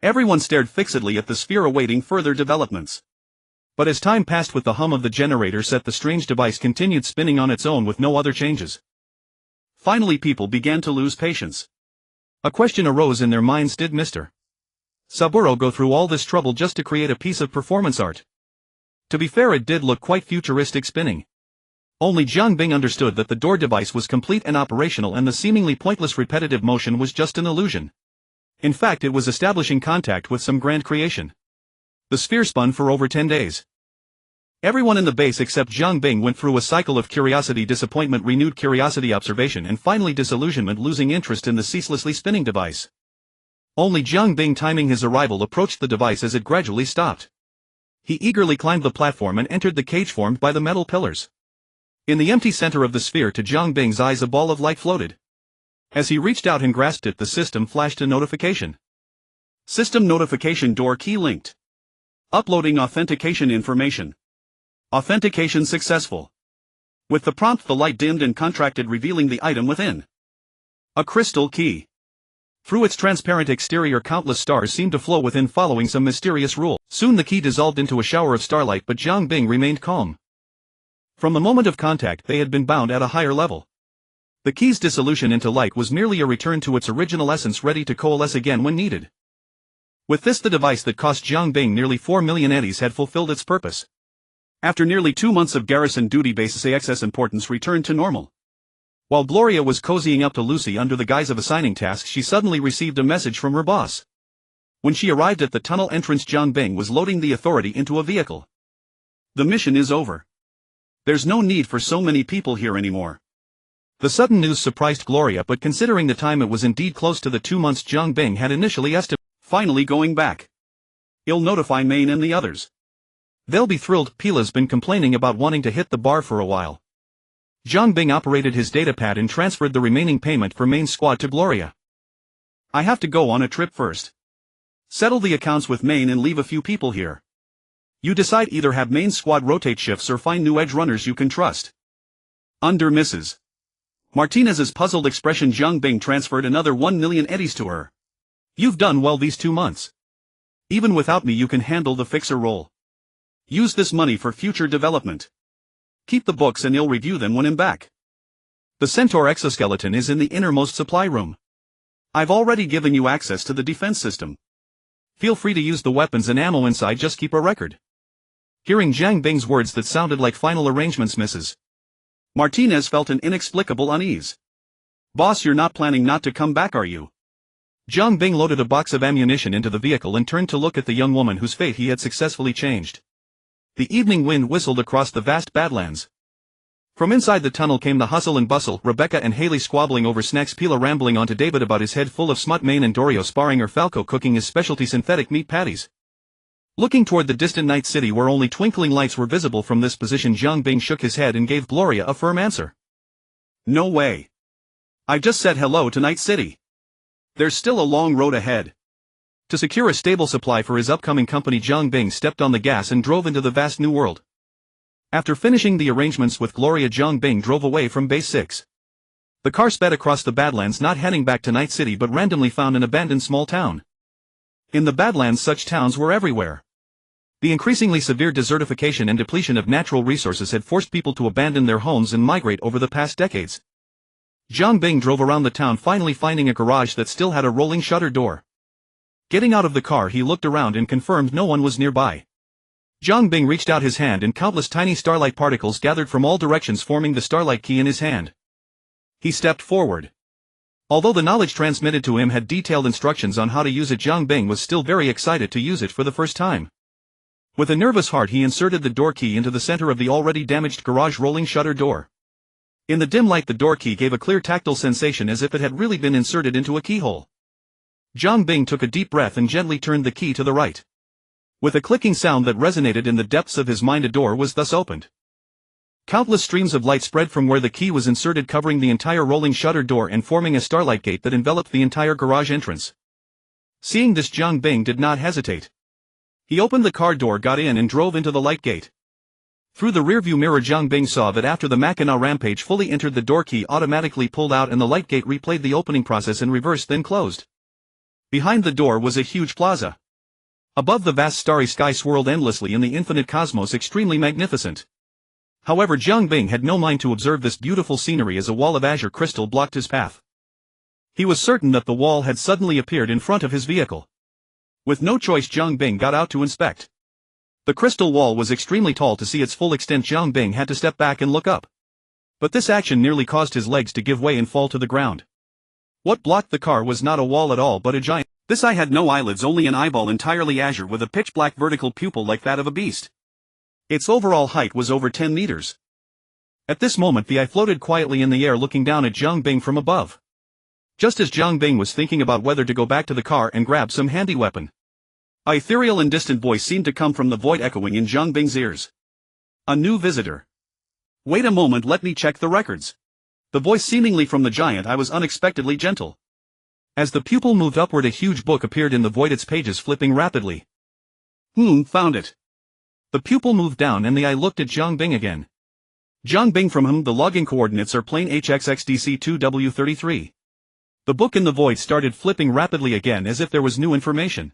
Everyone stared fixedly at the sphere, awaiting further developments. But as time passed, with the hum of the generator set, the strange device continued spinning on its own with no other changes. Finally, people began to lose patience. A question arose in their minds: did Mr. Saburo go through all this trouble just to create a piece of performance art? To be fair, it did look quite futuristic spinning. Only Jiang Bing understood that the door device was complete and operational, and the seemingly pointless repetitive motion was just an illusion. In fact, it was establishing contact with some grand creation. The sphere spun for over 10 days. Everyone in the base except Jiang Bing went through a cycle of curiosity, disappointment, renewed curiosity, observation, and finally disillusionment, losing interest in the ceaselessly spinning device. Only Jiang Bing, timing his arrival, approached the device as it gradually stopped. He eagerly climbed the platform and entered the cage formed by the metal pillars. In the empty center of the sphere, to Jiang Bing's eyes, a ball of light floated. As he reached out and grasped it, the system flashed a notification. System notification: door key linked. Uploading authentication information. Authentication successful. With the prompt, the light dimmed and contracted, revealing the item within. A crystal key. Through its transparent exterior, countless stars seemed to flow within, following some mysterious rule. Soon the key dissolved into a shower of starlight, but Jiang Bing remained calm. From the moment of contact, they had been bound at a higher level. The key's dissolution into light was merely a return to its original essence, ready to coalesce again when needed. With this, the device that cost Jiang Bing nearly 4 million eddies had fulfilled its purpose. After nearly 2 months of garrison duty, base AXS importance returned to normal. While Gloria was cozying up to Lucy under the guise of assigning tasks, she suddenly received a message from her boss. When she arrived at the tunnel entrance, Jiang Bing was loading the authority into a vehicle. The mission is over. There's no need for so many people here anymore. The sudden news surprised Gloria, but considering the time, it was indeed close to the 2 months Jiang Bing had initially estimated. Finally going back. He'll notify Maine and the others. They'll be thrilled. Pila's been complaining about wanting to hit the bar for a while. Jiang Bing operated his datapad and transferred the remaining payment for Maine's squad to Gloria. I have to go on a trip first. Settle the accounts with Maine and leave a few people here. You decide, either have Maine's squad rotate shifts or find new edge runners you can trust. Under Mrs. Martinez's puzzled expression, Jiang Bing transferred another 1 million eddies to her. You've done well these 2 months. Even without me, you can handle the fixer role. Use this money for future development. Keep the books and you'll review them when I'm back. The Centaur exoskeleton is in the innermost supply room. I've already given you access to the defense system. Feel free to use the weapons and ammo inside, just keep a record. Hearing Jiang Bing's words that sounded like final arrangements, Mrs. Martinez felt an inexplicable unease. Boss, you're not planning not to come back, are you? Jiang Bing loaded a box of ammunition into the vehicle and turned to look at the young woman whose fate he had successfully changed. The evening wind whistled across the vast Badlands. From inside the tunnel came the hustle and bustle, Rebecca and Haley squabbling over snacks, Pila rambling on to David about his head full of smut, Maine and Dorio sparring, or Falco cooking his specialty synthetic meat patties. Looking toward the distant night city where only twinkling lights were visible from this position, Jiang Bing shook his head and gave Gloria a firm answer. No way. I just said hello to Night City. There's still a long road ahead. To secure a stable supply for his upcoming company, Jiang Bing stepped on the gas and drove into the vast new world. After finishing the arrangements with Gloria, Jiang Bing drove away from Base 6. The car sped across the Badlands, not heading back to Night City but randomly found an abandoned small town. In the Badlands, such towns were everywhere. The increasingly severe desertification and depletion of natural resources had forced people to abandon their homes and migrate over the past decades. Jiang Bing drove around the town, finally finding a garage that still had a rolling shutter door. Getting out of the car, he looked around and confirmed no one was nearby. Jiang Bing reached out his hand and countless tiny starlight particles gathered from all directions, forming the starlight key in his hand. He stepped forward. Although the knowledge transmitted to him had detailed instructions on how to use it, Jiang Bing was still very excited to use it for the first time. With a nervous heart, he inserted the door key into the center of the already damaged garage rolling shutter door. In the dim light, the door key gave a clear tactile sensation as if it had really been inserted into a keyhole. Jiang Bing took a deep breath and gently turned the key to the right. With a clicking sound that resonated in the depths of his mind, a door was thus opened. Countless streams of light spread from where the key was inserted, covering the entire rolling shutter door and forming a starlight gate that enveloped the entire garage entrance. Seeing this, Jiang Bing did not hesitate. He opened the car door, got in and drove into the light gate. Through the rearview mirror, Jiang Bing saw that after the Machina rampage fully entered, the door key automatically pulled out and the light gate replayed the opening process in reverse, then closed. Behind the door was a huge plaza. Above, the vast starry sky swirled endlessly in the infinite cosmos, extremely magnificent. However, Jiang Bing had no mind to observe this beautiful scenery as a wall of azure crystal blocked his path. He was certain that the wall had suddenly appeared in front of his vehicle. With no choice, Jiang Bing got out to inspect. The crystal wall was extremely tall. To see its full extent, Jiang Bing had to step back and look up. But this action nearly caused his legs to give way and fall to the ground. What blocked the car was not a wall at all but a giant. This eye had no eyelids, only an eyeball entirely azure with a pitch-black vertical pupil like that of a beast. Its overall height was over 10 meters. At this moment, the eye floated quietly in the air, looking down at Jiang Bing from above. Just as Jiang Bing was thinking about whether to go back to the car and grab some handy weapon, an ethereal and distant voice seemed to come from the void, echoing in Jiang Bing's ears. A new visitor. Wait a moment, let me check the records. The voice, seemingly from the giant eye, was unexpectedly gentle. As the pupil moved upward, a huge book appeared in the void, its pages flipping rapidly. Found it. The pupil moved down and the eye looked at Jiang Bing again. Jiang Bing, from whom the logging coordinates are plane HXXDC2W33. The book in the void started flipping rapidly again as if there was new information.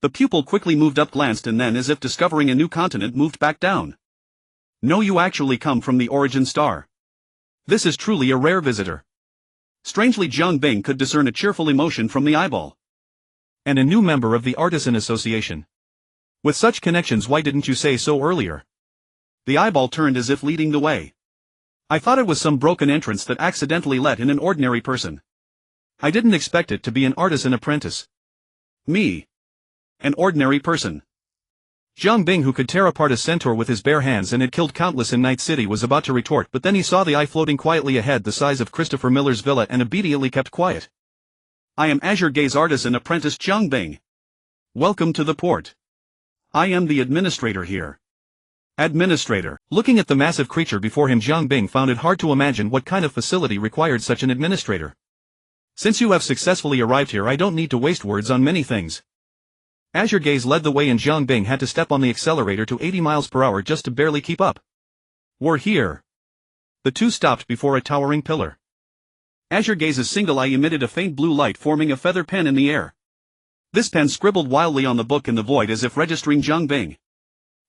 The pupil quickly moved up, glanced, and then, as if discovering a new continent, moved back down. No, you actually come from the origin star. This is truly a rare visitor. Strangely, Jiang Bing could discern a cheerful emotion from the eyeball. And a new member of the Artisan Association. With such connections, why didn't you say so earlier? The eyeball turned as if leading the way. I thought it was some broken entrance that accidentally let in an ordinary person. I didn't expect it to be an artisan apprentice. Me. An ordinary person. Jiang Bing, who could tear apart a centaur with his bare hands and had killed countless in Night City, was about to retort, but then he saw the eye floating quietly ahead, the size of Christopher Miller's villa, and immediately kept quiet. I am Azure Gaze Artisan Apprentice Jiang Bing. Welcome to the port. I am the administrator here. Administrator. Looking at the massive creature before him, Jiang Bing found it hard to imagine what kind of facility required such an administrator. Since you have successfully arrived here, I don't need to waste words on many things. Azure Gaze led the way and Jiang Bing had to step on the accelerator to 80 miles per hour just to barely keep up. We're here. The two stopped before a towering pillar. Azure Gaze's single eye emitted a faint blue light, forming a feather pen in the air. This pen scribbled wildly on the book in the void as if registering Jiang Bing.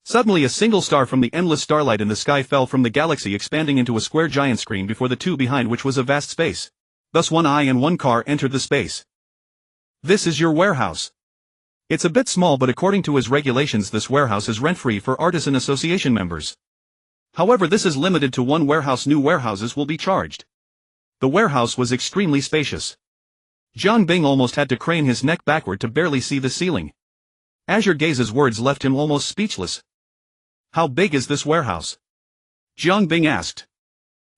Suddenly, a single star from the endless starlight in the sky fell from the galaxy, expanding into a square giant screen before the two behind which was a vast space. Thus one eye and one car entered the space. This is your warehouse. It's a bit small, but according to his regulations this warehouse is rent-free for Artisan Association members. However, this is limited to one warehouse. New warehouses will be charged. The warehouse was extremely spacious. Jiang Bing almost had to crane his neck backward to barely see the ceiling. Azure Gaze's words left him almost speechless. How big is this warehouse? Jiang Bing asked.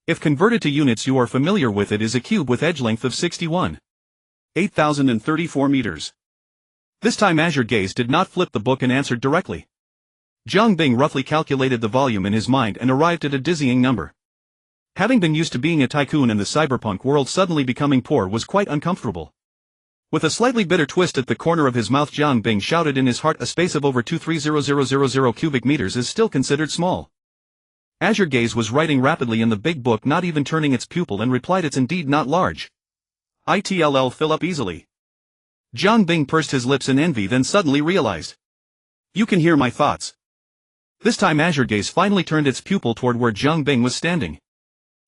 If converted to units you are familiar with, it is a cube with edge length of 8,034 meters. This time Azure Gaze did not flip the book and answered directly. Jiang Bing roughly calculated the volume in his mind and arrived at a dizzying number. Having been used to being a tycoon in the cyberpunk world, suddenly becoming poor was quite uncomfortable. With a slightly bitter twist at the corner of his mouth, Jiang Bing shouted in his heart, a space of over 230,000 cubic meters is still considered small. Azure Gaze was writing rapidly in the big book, not even turning its pupil, and replied, it's indeed not large. It'll fill up easily. Jiang Bing pursed his lips in envy, then suddenly realized. You can hear my thoughts. This time Azure Gaze finally turned its pupil toward where Jiang Bing was standing.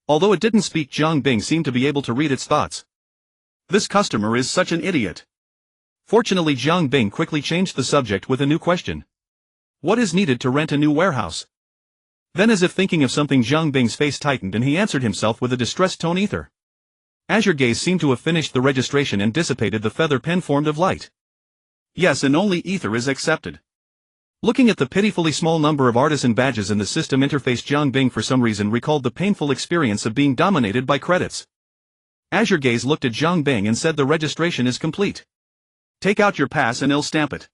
Although it didn't speak, Jiang Bing seemed to be able to read its thoughts. This customer is such an idiot. Fortunately, Jiang Bing quickly changed the subject with a new question. What is needed to rent a new warehouse? Then, as if thinking of something, Jiang Bing's face tightened and he answered himself with a distressed tone, ether. Azure Gaze seemed to have finished the registration and dissipated the feather pen formed of light. Yes, and only ether is accepted. Looking at the pitifully small number of artisan badges in the system interface, Jiang Bing for some reason recalled the painful experience of being dominated by credits. Azure Gaze looked at Jiang Bing and said, the registration is complete. Take out your pass and I'll stamp it.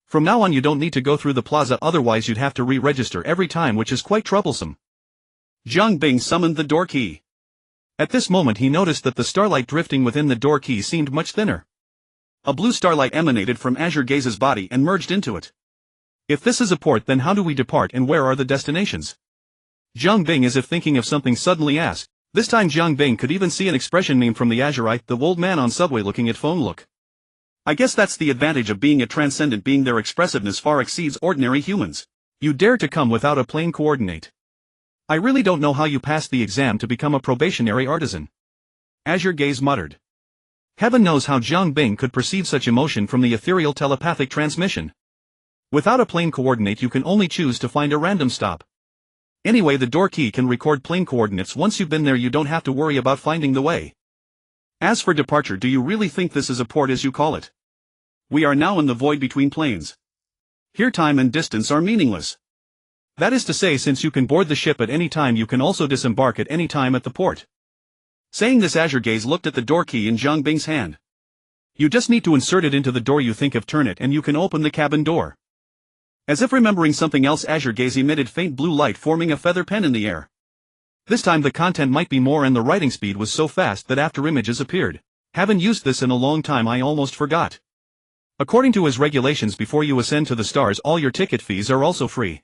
From now on you don't need to go through the plaza, otherwise you'd have to re-register every time, which is quite troublesome. Jiang Bing summoned the door key. At this moment he noticed that the starlight drifting within the door key seemed much thinner. A blue starlight emanated from Azure Gaze's body and merged into it. If this is a port, then how do we depart and where are the destinations? Jiang Bing, as if thinking of something, suddenly asked. This time Jiang Bing could even see an expression meme from the Azurite, the old man on subway looking at phone look. I guess that's the advantage of being a transcendent being, their expressiveness far exceeds ordinary humans. You dare to come without a plane coordinate. I really don't know how you passed the exam to become a probationary artisan. Azure Gaze muttered. Heaven knows how Jiang Bing could perceive such emotion from the ethereal telepathic transmission. Without a plane coordinate you can only choose to find a random stop. Anyway, the door key can record plane coordinates. Once you've been there you don't have to worry about finding the way. As for departure, do you really think this is a port as you call it? We are now in the void between planes. Here time and distance are meaningless. That is to say, since you can board the ship at any time you can also disembark at any time at the port. Saying this, Azure Gaze looked at the door key in Jiang Bing's hand. You just need to insert it into the door you think of, turn it, and you can open the cabin door. As if remembering something else, Azure Gaze emitted faint blue light, forming a feather pen in the air. This time the content might be more, and the writing speed was so fast that after images appeared. Haven't used this in a long time, I almost forgot. According to his regulations, before you ascend to the stars all your ticket fees are also free.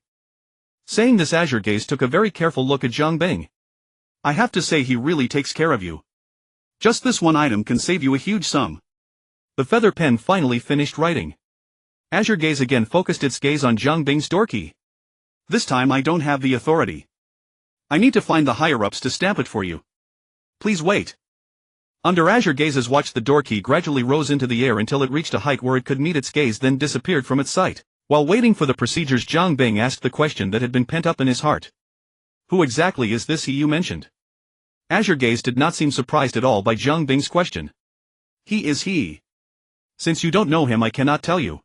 Saying this, Azure Gaze took a very careful look at Jiang Bing. I have to say he really takes care of you. Just this one item can save you a huge sum. The feather pen finally finished writing. Azure Gaze again focused its gaze on Jiang Bing's door key. This time I don't have the authority. I need to find the higher-ups to stamp it for you. Please wait. Under Azure Gaze's watch, the door key gradually rose into the air until it reached a height where it could meet its gaze, then disappeared from its sight. While waiting for the procedures, Jiang Bing asked the question that had been pent up in his heart. Who exactly is this he you mentioned? Azure Gaze did not seem surprised at all by Jiang Bing's question. He is he. Since you don't know him, I cannot tell you.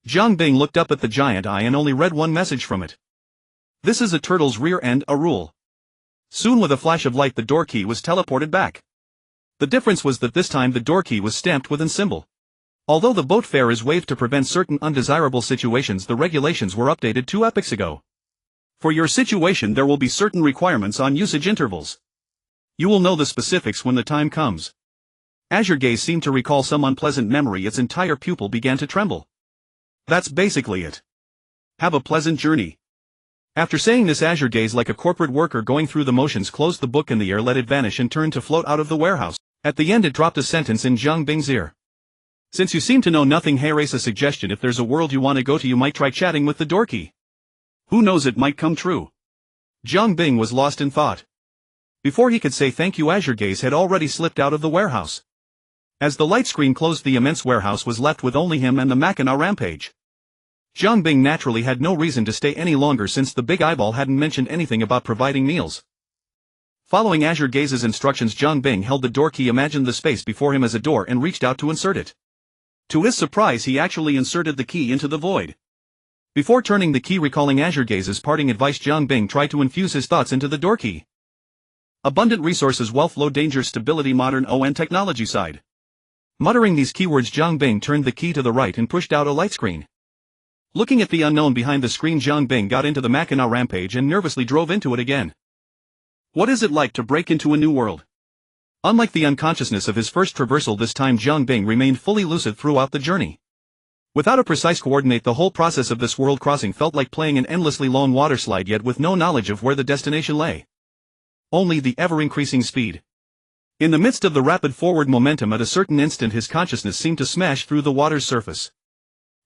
Jiang Bing looked up at the giant eye and only read one message from it. This is a turtle's rear end, a rule. Soon, with a flash of light, the door key was teleported back. The difference was that this time the door key was stamped with an symbol. Although the boat fare is waived to prevent certain undesirable situations, the regulations were updated 2 epochs ago. For your situation there will be certain requirements on usage intervals. You will know the specifics when the time comes. Azure Gaze seemed to recall some unpleasant memory. Its entire pupil began to tremble. That's basically it. Have a pleasant journey. After saying this, Azure Gaze, like a corporate worker going through the motions, closed the book in the air, let it vanish, and turned to float out of the warehouse. At the end it dropped a sentence in Jiang Bing's ear. Since you seem to know nothing, hey, raise a suggestion. If there's a world you want to go to, you might try chatting with the door key. Who knows, it might come true. Jiang Bing was lost in thought. Before he could say thank you, Azure Gaze had already slipped out of the warehouse. As the light screen closed, the immense warehouse was left with only him and the Machina rampage. Jiang Bing naturally had no reason to stay any longer, since the big eyeball hadn't mentioned anything about providing meals. Following Azure Gaze's instructions, Jiang Bing held the door key, imagined the space before him as a door, and reached out to insert it. To his surprise, he actually inserted the key into the void. Before turning the key, recalling Azure Gaze's parting advice, Jiang Bing tried to infuse his thoughts into the door key. Abundant resources, wealth, low danger, stability, modern and technology side. Muttering these keywords, Jiang Bing turned the key to the right and pushed out a light screen. Looking at the unknown behind the screen, Jiang Bing got into the Machina rampage and nervously drove into it again. What is it like to break into a new world? Unlike the unconsciousness of his first traversal, this time Jiang Bing remained fully lucid throughout the journey. Without a precise coordinate, the whole process of this world crossing felt like playing an endlessly long water slide, yet with no knowledge of where the destination lay. Only the ever-increasing speed. In the midst of the rapid forward momentum, at a certain instant his consciousness seemed to smash through the water's surface.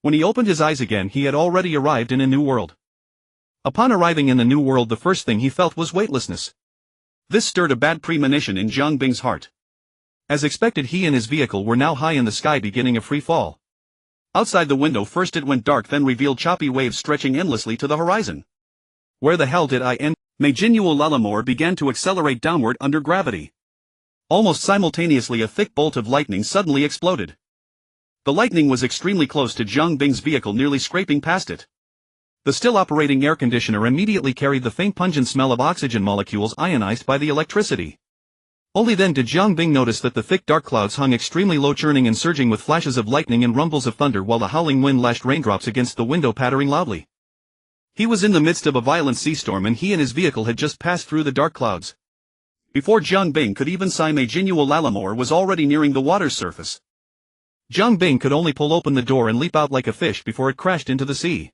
When he opened his eyes again, he had already arrived in a new world. Upon arriving in the new world, the first thing he felt was weightlessness. This stirred a bad premonition in Jiang Bing's heart. As expected, he and his vehicle were now high in the sky, beginning a free fall. Outside the window, first it went dark, then revealed choppy waves stretching endlessly to the horizon. Where the hell did I end? Majinuo Lalamore began to accelerate downward under gravity. Almost simultaneously, a thick bolt of lightning suddenly exploded. The lightning was extremely close to Jiang Bing's vehicle, nearly scraping past it. The still operating air conditioner immediately carried the faint pungent smell of oxygen molecules ionized by the electricity. Only then did Jiang Bing notice that the thick dark clouds hung extremely low, churning and surging with flashes of lightning and rumbles of thunder, while the howling wind lashed raindrops against the window, pattering loudly. He was in the midst of a violent sea storm, and he and his vehicle had just passed through the dark clouds. Before Jiang Bing could even sigh, Majinuo Lalamore was already nearing the water's surface. Jiang Bing could only pull open the door and leap out like a fish before it crashed into the sea.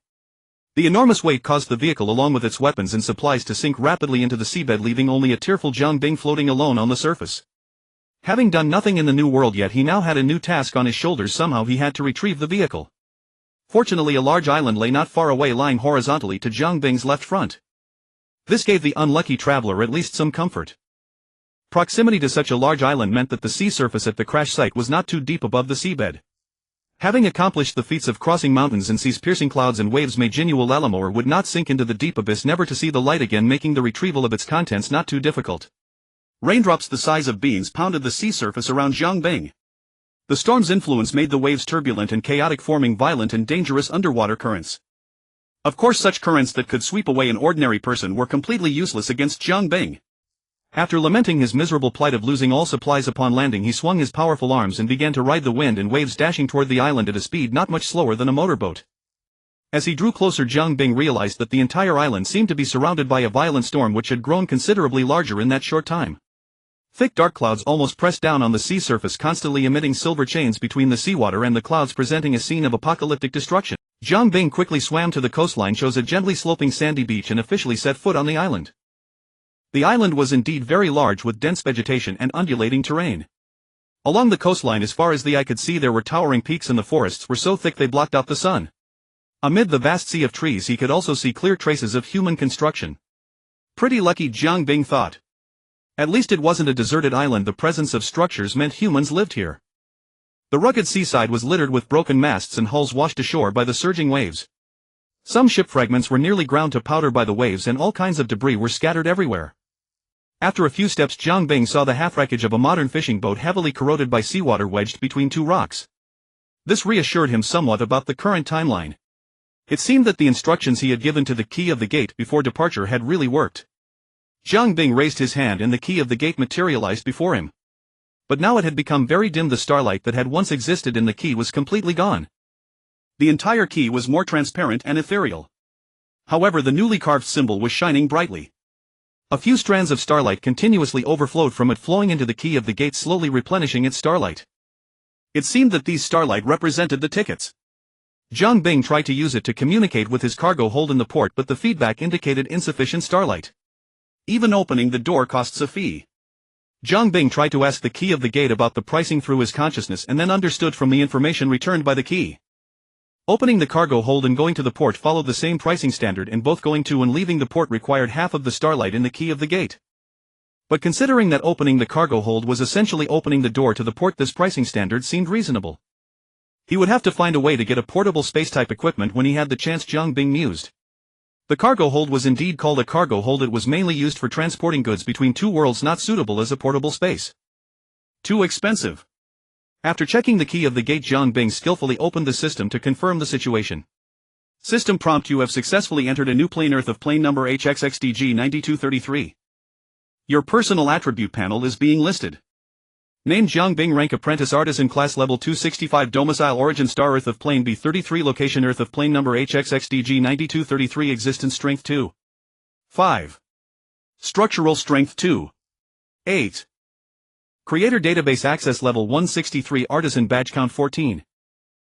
The enormous weight caused the vehicle along with its weapons and supplies to sink rapidly into the seabed, leaving only a tearful Jiang Bing floating alone on the surface. Having done nothing in the new world yet, he now had a new task on his shoulders. Somehow he had to retrieve the vehicle. Fortunately, a large island lay not far away, lying horizontally to Jiang Bing's left front. This gave the unlucky traveler at least some comfort. Proximity to such a large island meant that the sea surface at the crash site was not too deep above the seabed. Having accomplished the feats of crossing mountains and seas, piercing clouds and waves, Majinuo Lalamore would not sink into the deep abyss, never to see the light again, making the retrieval of its contents not too difficult. Raindrops the size of beans pounded the sea surface around Jiang Bing. The storm's influence made the waves turbulent and chaotic, forming violent and dangerous underwater currents. Of course, such currents that could sweep away an ordinary person were completely useless against Jiang Bing. After lamenting his miserable plight of losing all supplies upon landing, he swung his powerful arms and began to ride the wind and waves, dashing toward the island at a speed not much slower than a motorboat. As he drew closer, Jiang Bing realized that the entire island seemed to be surrounded by a violent storm which had grown considerably larger in that short time. Thick dark clouds almost pressed down on the sea surface, constantly emitting silver chains between the seawater and the clouds, presenting a scene of apocalyptic destruction. Jiang Bing quickly swam to the coastline, chose a gently sloping sandy beach, and officially set foot on the island. The island was indeed very large, with dense vegetation and undulating terrain. Along the coastline, as far as the eye could see, there were towering peaks, and the forests were so thick they blocked out the sun. Amid the vast sea of trees he could also see clear traces of human construction. Pretty lucky, Jiang Bing thought. At least it wasn't a deserted island. The presence of structures meant humans lived here. The rugged seaside was littered with broken masts and hulls washed ashore by the surging waves. Some ship fragments were nearly ground to powder by the waves, and all kinds of debris were scattered everywhere. After a few steps, Jiang Bing saw the half-wreckage of a modern fishing boat, heavily corroded by seawater, wedged between two rocks. This reassured him somewhat about the current timeline. It seemed that the instructions he had given to the key of the gate before departure had really worked. Jiang Bing raised his hand and the key of the gate materialized before him. But now it had become very dim. The starlight that had once existed in the key was completely gone. The entire key was more transparent and ethereal. However, the newly carved symbol was shining brightly. A few strands of starlight continuously overflowed from it, flowing into the key of the gate, slowly replenishing its starlight. It seemed that these starlight represented the tickets. Jiang Bing tried to use it to communicate with his cargo hold in the port, but the feedback indicated insufficient starlight. Even opening the door costs a fee. Jiang Bing tried to ask the key of the gate about the pricing through his consciousness, and then understood from the information returned by the key. Opening the cargo hold and going to the port followed the same pricing standard, and both going to and leaving the port required half of the starlight in the key of the gate. But considering that opening the cargo hold was essentially opening the door to the port, this pricing standard seemed reasonable. He would have to find a way to get a portable space-type equipment when he had the chance, Jiang Bing mused. The cargo hold was indeed called a cargo hold. It was mainly used for transporting goods between two worlds, not suitable as a portable space. Too expensive. After checking the key of the gate, Jiang Bing skillfully opened the system to confirm the situation. System prompt: you have successfully entered a new plane Earth of plane number HXXDG9233. Your personal attribute panel is being listed. Name: Jiang Bing. Rank: Apprentice Artisan. Class: Level 265. Domicile: Origin Star Earth of plane B33. Location: Earth of plane number HXXDG9233. Existence: Strength 2. 5. Structural strength 2. 8. Creator database access level 163 artisan badge count 14.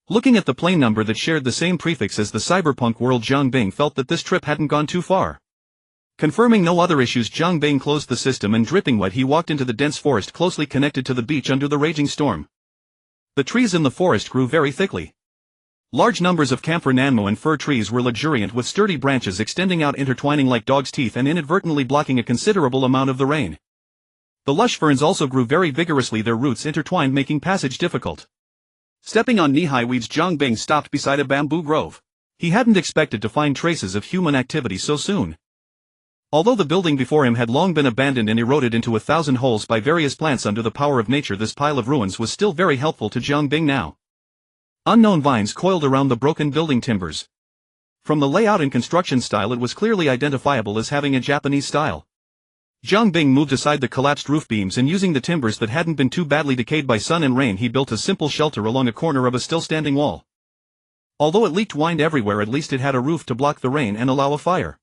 Looking at the plane number that shared the same prefix as the cyberpunk world, Zhang Bing felt that this trip hadn't gone too far. Confirming no other issues, Zhang Bing closed the system and dripping wet he walked into the dense forest closely connected to the beach under the raging storm. The trees in the forest grew very thickly. Large numbers of camphor nanmo and fir trees were luxuriant with sturdy branches extending out intertwining like dog's teeth and inadvertently blocking a considerable amount of the rain. The lush ferns also grew very vigorously, their roots intertwined making passage difficult. Stepping on knee-high weeds, Zhang Bing stopped beside a bamboo grove. He hadn't expected to find traces of human activity so soon. Although the building before him had long been abandoned and eroded into 1,000 holes by various plants under the power of nature, this pile of ruins was still very helpful to Zhang Bing now. Unknown vines coiled around the broken building timbers. From the layout and construction style, it was clearly identifiable as having a Japanese style. Zhang Bing moved aside the collapsed roof beams and using the timbers that hadn't been too badly decayed by sun and rain, he built a simple shelter along a corner of a still-standing wall. Although it leaked wind everywhere, at least it had a roof to block the rain and allow a fire.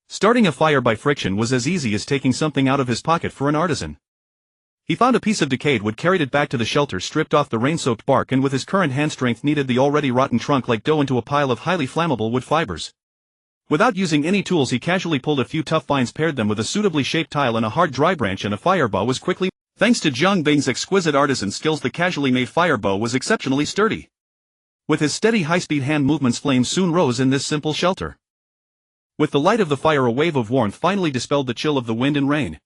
Starting a fire by friction was as easy as taking something out of his pocket for an artisan. He found a piece of decayed wood, carried it back to the shelter, stripped off the rain-soaked bark, and with his current hand strength kneaded the already rotten trunk like dough into a pile of highly flammable wood fibers. Without using any tools, he casually pulled a few tough vines, paired them with a suitably shaped tile and a hard dry branch, and a firebow was quickly. Thanks to Zhang Bing's exquisite artisan skills, the casually made firebow was exceptionally sturdy. With his steady high-speed hand movements, flames soon rose in this simple shelter. With the light of the fire, a wave of warmth finally dispelled the chill of the wind and rain.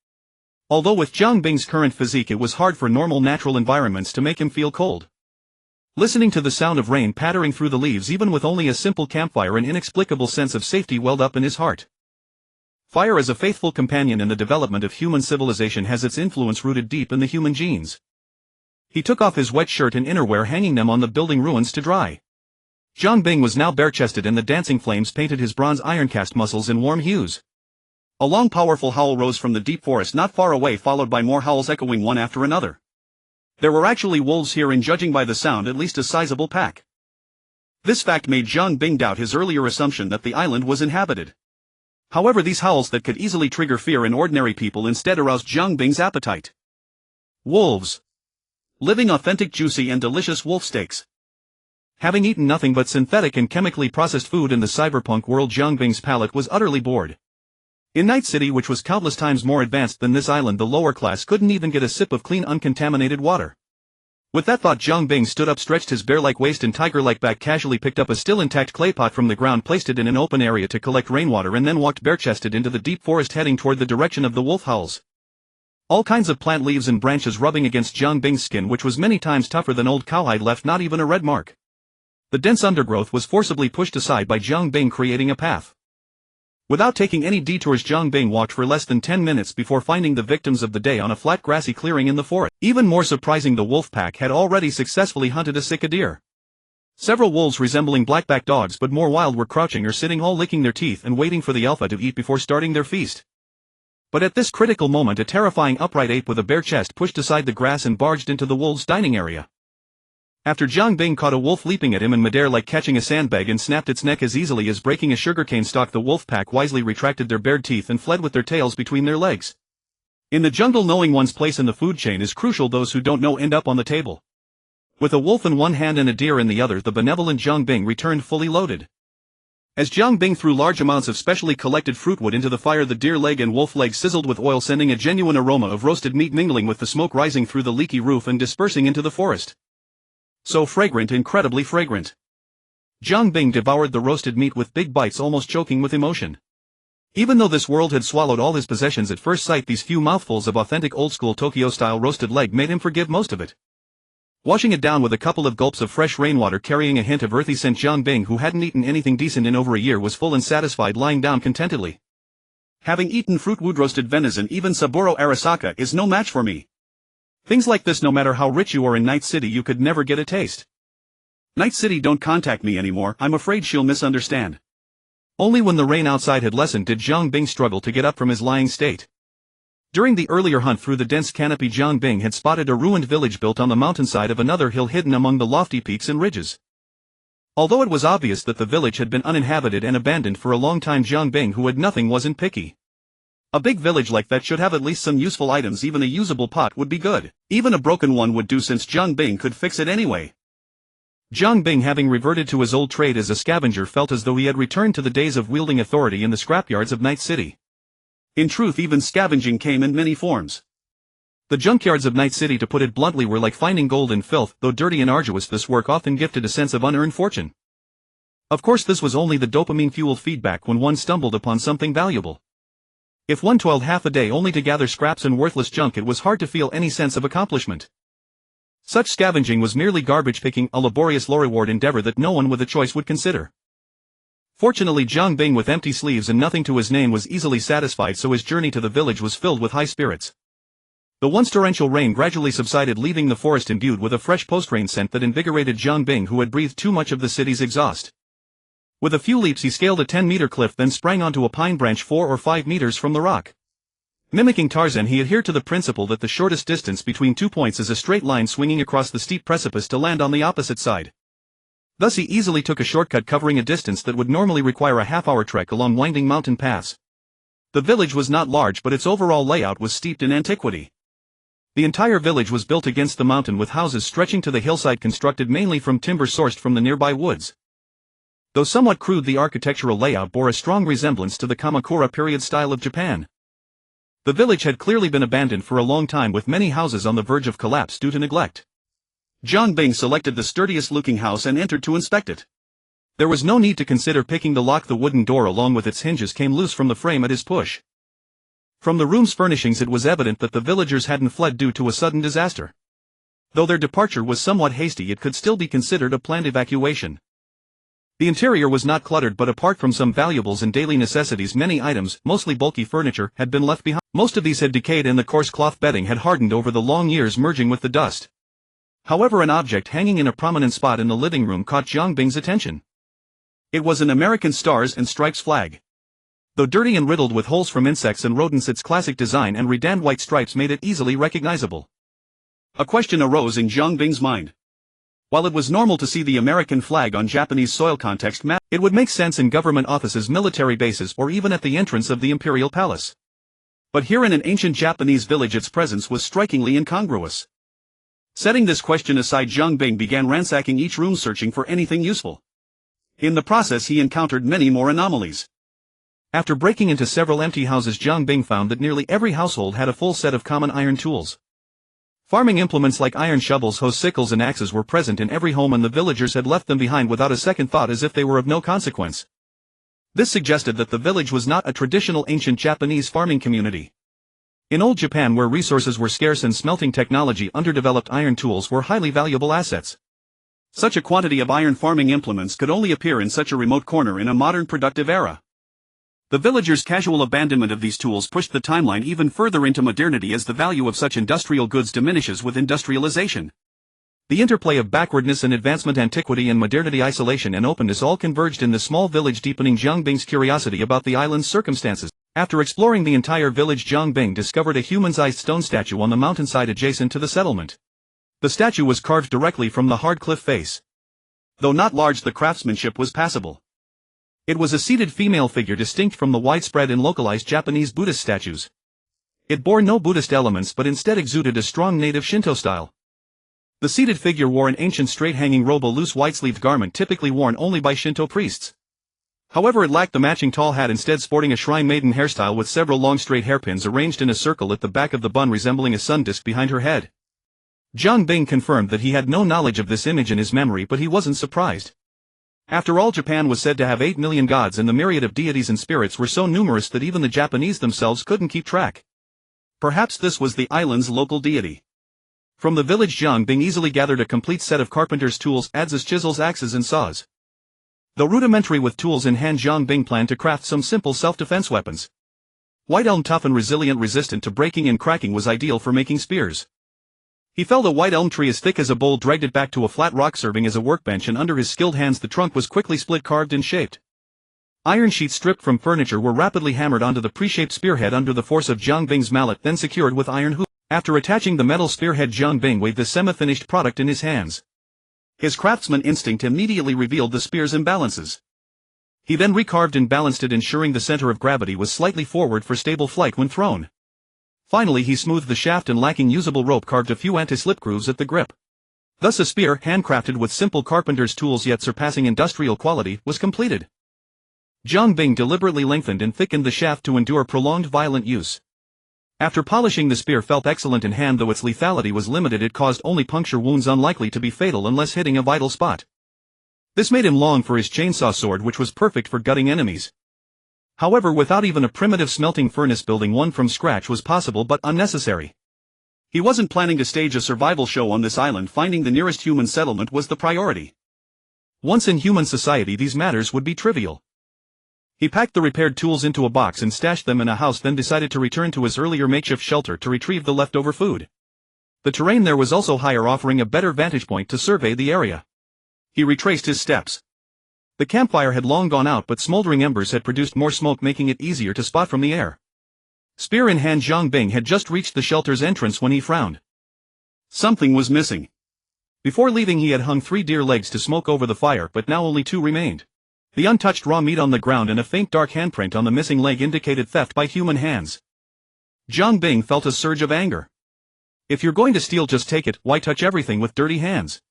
Although with Zhang Bing's current physique it was hard for normal natural environments to make him feel cold. Listening to the sound of rain pattering through the leaves, even with only a simple campfire, an inexplicable sense of safety welled up in his heart. Fire, as a faithful companion in the development of human civilization, has its influence rooted deep in the human genes. He took off his wet shirt and innerwear, hanging them on the building ruins to dry. Zhang Bing was now bare-chested and the dancing flames painted his bronze iron-cast muscles in warm hues. A long powerful howl rose from the deep forest not far away, followed by more howls echoing one after another. There were actually wolves here, and judging by the sound, at least a sizable pack. This fact made Zhang Bing doubt his earlier assumption that the island was inhabited. However, these howls that could easily trigger fear in ordinary people instead aroused Zhang Bing's appetite. Wolves. Living authentic, juicy and delicious wolf steaks. Having eaten nothing but synthetic and chemically processed food in the cyberpunk world, Zhang Bing's palate was utterly bored. In Night City, which was countless times more advanced than this island, the lower class couldn't even get a sip of clean, uncontaminated water. With that thought, Zhang Bing stood up, stretched his bear-like waist and tiger-like back, casually picked up a still intact clay pot from the ground, placed it in an open area to collect rainwater, and then walked bare-chested into the deep forest, heading toward the direction of the wolf howls. All kinds of plant leaves and branches rubbing against Zhang Bing's skin, which was many times tougher than old cowhide, left not even a red mark. The dense undergrowth was forcibly pushed aside by Zhang Bing, creating a path. Without taking any detours, Zhang Bing walked for less than 10 minutes before finding the victims of the day on a flat grassy clearing in the forest. Even more surprising, the wolf pack had already successfully hunted a sika deer. Several wolves resembling blackback dogs but more wild were crouching or sitting, all licking their teeth and waiting for the alpha to eat before starting their feast. But at this critical moment, a terrifying upright ape with a bare chest pushed aside the grass and barged into the wolves' dining area. After Zhang Bing caught a wolf leaping at him in midair like catching a sandbag and snapped its neck as easily as breaking a sugarcane stalk, the wolf pack wisely retracted their bared teeth and fled with their tails between their legs. In the jungle, knowing one's place in the food chain is crucial. Those who don't know end up on the table. With a wolf in one hand and a deer in the other, the benevolent Zhang Bing returned fully loaded. As Zhang Bing threw large amounts of specially collected fruitwood into the fire, the deer leg and wolf leg sizzled with oil, sending a genuine aroma of roasted meat mingling with the smoke rising through the leaky roof and dispersing into the forest. So fragrant, incredibly fragrant. Zhang Bing devoured the roasted meat with big bites, almost choking with emotion. Even though this world had swallowed all his possessions at first sight, these few mouthfuls of authentic old-school Tokyo-style roasted leg made him forgive most of it. Washing it down with a couple of gulps of fresh rainwater carrying a hint of earthy scent, Zhang Bing, who hadn't eaten anything decent in over a year, was full and satisfied, lying down contentedly. Having eaten fruitwood roasted venison, even Saburo Arasaka is no match for me. Things like this, no matter how rich you are in Night City, you could never get a taste. Night City, don't contact me anymore, I'm afraid she'll misunderstand. Only when the rain outside had lessened did Zhang Bing struggle to get up from his lying state. During the earlier hunt through the dense canopy, Zhang Bing had spotted a ruined village built on the mountainside of another hill hidden among the lofty peaks and ridges. Although it was obvious that the village had been uninhabited and abandoned for a long time, Zhang Bing, who had nothing, wasn't picky. A big village like that should have at least some useful items. Even a usable pot would be good. Even a broken one would do, since Jiang Bing could fix it anyway. Jiang Bing, having reverted to his old trade as a scavenger, felt as though he had returned to the days of wielding authority in the scrapyards of Night City. In truth, even scavenging came in many forms. The junkyards of Night City, to put it bluntly, were like finding gold in filth. Though dirty and arduous, this work often gifted a sense of unearned fortune. Of course, this was only the dopamine-fueled feedback when one stumbled upon something valuable. If one toiled half a day only to gather scraps and worthless junk, it was hard to feel any sense of accomplishment. Such scavenging was merely garbage picking, a laborious low-reward endeavor that no one with a choice would consider. Fortunately, Jiang Bing, with empty sleeves and nothing to his name, was easily satisfied, so his journey to the village was filled with high spirits. The once torrential rain gradually subsided, leaving the forest imbued with a fresh post-rain scent that invigorated Jiang Bing, who had breathed too much of the city's exhaust. With a few leaps he scaled a 10-meter cliff, then sprang onto a pine branch 4 or 5 meters from the rock. Mimicking Tarzan, he adhered to the principle that the shortest distance between 2 points is a straight line swinging across the steep precipice to land on the opposite side. Thus he easily took a shortcut, covering a distance that would normally require a half-hour trek along winding mountain paths. The village was not large, but its overall layout was steeped in antiquity. The entire village was built against the mountain, with houses stretching to the hillside constructed mainly from timber sourced from the nearby woods. Though somewhat crude, the architectural layout bore a strong resemblance to the Kamakura period style of Japan. The village had clearly been abandoned for a long time, with many houses on the verge of collapse due to neglect. Jiang Bing selected the sturdiest-looking house and entered to inspect it. There was no need to consider picking the lock. The wooden door, along with its hinges, came loose from the frame at his push. From the room's furnishings, it was evident that the villagers hadn't fled due to a sudden disaster. Though their departure was somewhat hasty, it could still be considered a planned evacuation. The interior was not cluttered, but apart from some valuables and daily necessities, many items, mostly bulky furniture, had been left behind. Most of these had decayed, and the coarse cloth bedding had hardened over the long years, merging with the dust. However, an object hanging in a prominent spot in the living room caught Jiang Bing's attention. It was an American Stars and Stripes flag. Though dirty and riddled with holes from insects and rodents, its classic design and redanned white stripes made it easily recognizable. A question arose in Jiang Bing's mind. While it was normal to see the American flag on Japanese soil context map, it would make sense in government offices, military bases, or even at the entrance of the imperial palace. But here in an ancient Japanese village, its presence was strikingly incongruous. Setting this question aside, Jiang Bing began ransacking each room, searching for anything useful. In the process, he encountered many more anomalies. After breaking into several empty houses, Jiang Bing found that nearly every household had a full set of common iron tools. Farming implements like iron shovels, hoes, sickles, and axes were present in every home, and the villagers had left them behind without a second thought, as if they were of no consequence. This suggested that the village was not a traditional ancient Japanese farming community. In old Japan, where resources were scarce and smelting technology underdeveloped, iron tools were highly valuable assets. Such a quantity of iron farming implements could only appear in such a remote corner in a modern productive era. The villagers' casual abandonment of these tools pushed the timeline even further into modernity, as the value of such industrial goods diminishes with industrialization. The interplay of backwardness and advancement, antiquity and modernity, isolation and openness, all converged in the small village, deepening Jiang Bing's curiosity about the island's circumstances. After exploring the entire village, Jiang Bing discovered a human-sized stone statue on the mountainside adjacent to the settlement. The statue was carved directly from the hard cliff face. Though not large, the craftsmanship was passable. It was a seated female figure, distinct from the widespread and localized Japanese Buddhist statues. It bore no Buddhist elements, but instead exuded a strong native Shinto style. The seated figure wore an ancient straight-hanging robe, a loose white-sleeved garment typically worn only by Shinto priests. However, it lacked the matching tall hat, instead sporting a shrine maiden hairstyle with several long straight hairpins arranged in a circle at the back of the bun, resembling a sun disk behind her head. Jiang Bing confirmed that he had no knowledge of this image in his memory, but he wasn't surprised. After all, Japan was said to have 8 million gods, and the myriad of deities and spirits were so numerous that even the Japanese themselves couldn't keep track. Perhaps this was the island's local deity. From the village, Jiang Bing easily gathered a complete set of carpenter's tools, adzes, chisels, axes and saws. Though rudimentary with tools in hand, Jiang Bing planned to craft some simple self-defense weapons. White elm, tough and resilient, resistant to breaking and cracking, was ideal for making spears. He felled a white elm tree as thick as a bowl, dragged it back to a flat rock serving as a workbench, and under his skilled hands the trunk was quickly split, carved and shaped. Iron sheets stripped from furniture were rapidly hammered onto the pre-shaped spearhead under the force of Jiang Bing's mallet, then secured with iron hoops. After attaching the metal spearhead, Jiang Bing weighed the semi-finished product in his hands. His craftsman instinct immediately revealed the spear's imbalances. He then recarved and balanced it, ensuring the center of gravity was slightly forward for stable flight when thrown. Finally he smoothed the shaft and, lacking usable rope, carved a few anti-slip grooves at the grip. Thus a spear, handcrafted with simple carpenter's tools yet surpassing industrial quality, was completed. Zhang Bing deliberately lengthened and thickened the shaft to endure prolonged violent use. After polishing, the spear felt excellent in hand, though its lethality was limited. It caused only puncture wounds unlikely to be fatal unless hitting a vital spot. This made him long for his chainsaw sword, which was perfect for gutting enemies. However, without even a primitive smelting furnace, building one from scratch was possible but unnecessary. He wasn't planning to stage a survival show on this island. Finding the nearest human settlement was the priority. Once in human society, these matters would be trivial. He packed the repaired tools into a box and stashed them in a house, then decided to return to his earlier makeshift shelter to retrieve the leftover food. The terrain there was also higher, offering a better vantage point to survey the area. He retraced his steps. The campfire had long gone out, but smoldering embers had produced more smoke, making it easier to spot from the air. Spear in hand, Zhang Bing had just reached the shelter's entrance when he frowned. Something was missing. Before leaving, he had hung 3 deer legs to smoke over the fire, but now only 2 remained. The untouched raw meat on the ground and a faint dark handprint on the missing leg indicated theft by human hands. Zhang Bing felt a surge of anger. If you're going to steal, just take it. Why touch everything with dirty hands?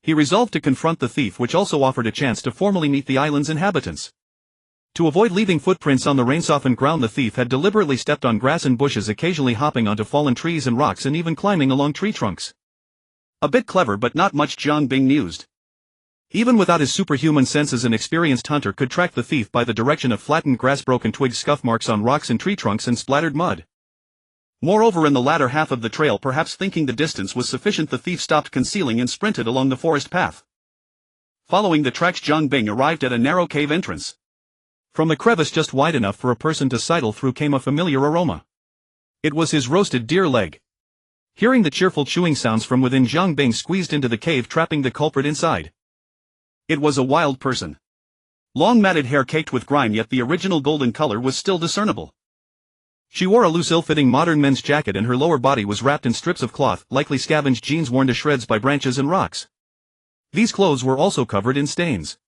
He resolved to confront the thief, which also offered a chance to formally meet the island's inhabitants. To avoid leaving footprints on the rain-softened ground, the thief had deliberately stepped on grass and bushes, occasionally hopping onto fallen trees and rocks and even climbing along tree trunks. A bit clever, but not much, Zhang Bing mused. Even without his superhuman senses, an experienced hunter could track the thief by the direction of flattened grass, broken twigs, scuff marks on rocks and tree trunks, and splattered mud. Moreover, in the latter half of the trail, perhaps thinking the distance was sufficient, the thief stopped concealing and sprinted along the forest path. Following the tracks, Zhang Bing arrived at a narrow cave entrance. From the crevice just wide enough for a person to sidle through came a familiar aroma. It was his roasted deer leg. Hearing the cheerful chewing sounds from within, Zhang Bing squeezed into the cave, trapping the culprit inside. It was a wild person. Long matted hair caked with grime, yet the original golden color was still discernible. She wore a loose, ill-fitting modern men's jacket, and her lower body was wrapped in strips of cloth, likely scavenged jeans worn to shreds by branches and rocks. These clothes were also covered in stains.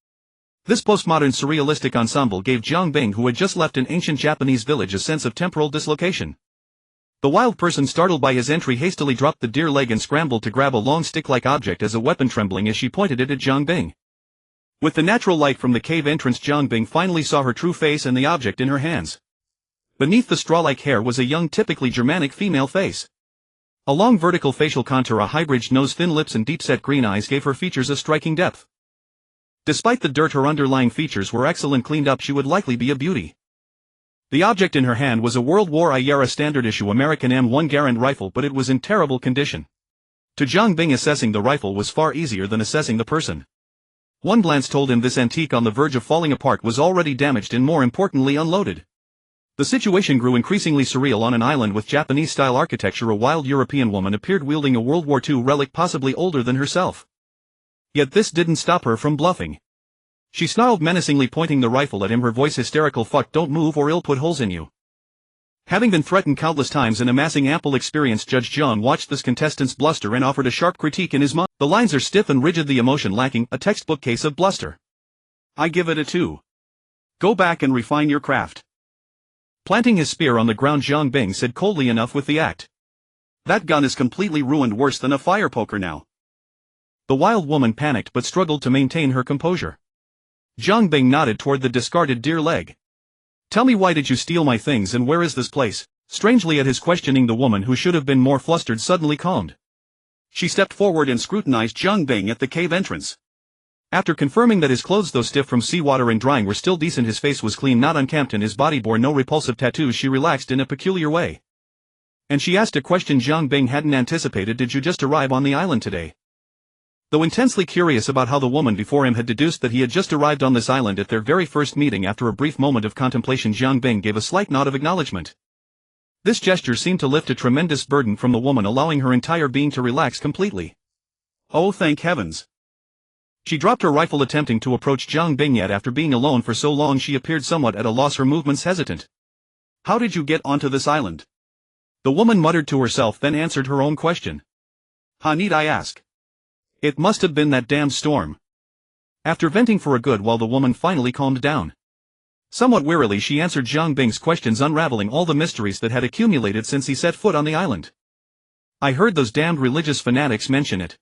This postmodern surrealistic ensemble gave Zhang Bing, who had just left an ancient Japanese village, a sense of temporal dislocation. The wild person, startled by his entry, hastily dropped the deer leg and scrambled to grab a long stick-like object as a weapon, trembling as she pointed it at Zhang Bing. With the natural light from the cave entrance, Zhang Bing finally saw her true face and the object in her hands. Beneath the straw-like hair was a young, typically Germanic female face. A long vertical facial contour, a high-bridged nose, thin lips, and deep-set green eyes gave her features a striking depth. Despite the dirt, her underlying features were excellent. Cleaned up, she would likely be a beauty. The object in her hand was a World War I-era standard-issue American M1 Garand rifle, but it was in terrible condition. To Zhang Bing, assessing the rifle was far easier than assessing the person. One glance told him this antique, on the verge of falling apart, was already damaged and, more importantly, unloaded. The situation grew increasingly surreal. On an island with Japanese-style architecture, a wild European woman appeared wielding a World War II relic, possibly older than herself. Yet this didn't stop her from bluffing. She snarled menacingly, pointing the rifle at him, her voice hysterical. "Fuck, don't move or I'll put holes in you." Having been threatened countless times and amassing ample experience, Judge John watched this contestant's bluster and offered a sharp critique in his mind. "The lines are stiff and rigid, the emotion lacking, a textbook case of bluster. I give it a 2. Go back and refine your craft." Planting his spear on the ground, Zhang Bing said coldly, "Enough with the act. That gun is completely ruined, worse than a fire poker now." The wild woman panicked but struggled to maintain her composure. Zhang Bing nodded toward the discarded deer leg. "Tell me, why did you steal my things, and where is this place?" Strangely, at his questioning, the woman, who should have been more flustered, suddenly calmed. She stepped forward and scrutinized Zhang Bing at the cave entrance. After confirming that his clothes, though stiff from seawater and drying, were still decent, his face was clean, not unkempt, and his body bore no repulsive tattoos, she relaxed in a peculiar way. And she asked a question Zhang Bing hadn't anticipated. "Did you just arrive on the island today?" Though intensely curious about how the woman before him had deduced that he had just arrived on this island at their very first meeting, after a brief moment of contemplation, Zhang Bing gave a slight nod of acknowledgement. This gesture seemed to lift a tremendous burden from the woman, allowing her entire being to relax completely. "Oh, thank heavens." She dropped her rifle, attempting to approach Zhang Bing, yet after being alone for so long she appeared somewhat at a loss, her movements hesitant. "How did you get onto this island?" The woman muttered to herself, then answered her own question. "How need I ask? It must have been that damned storm." After venting for a good while, the woman finally calmed down. Somewhat wearily she answered Zhang Bing's questions, unraveling all the mysteries that had accumulated since he set foot on the island. I heard those damned religious fanatics mention it.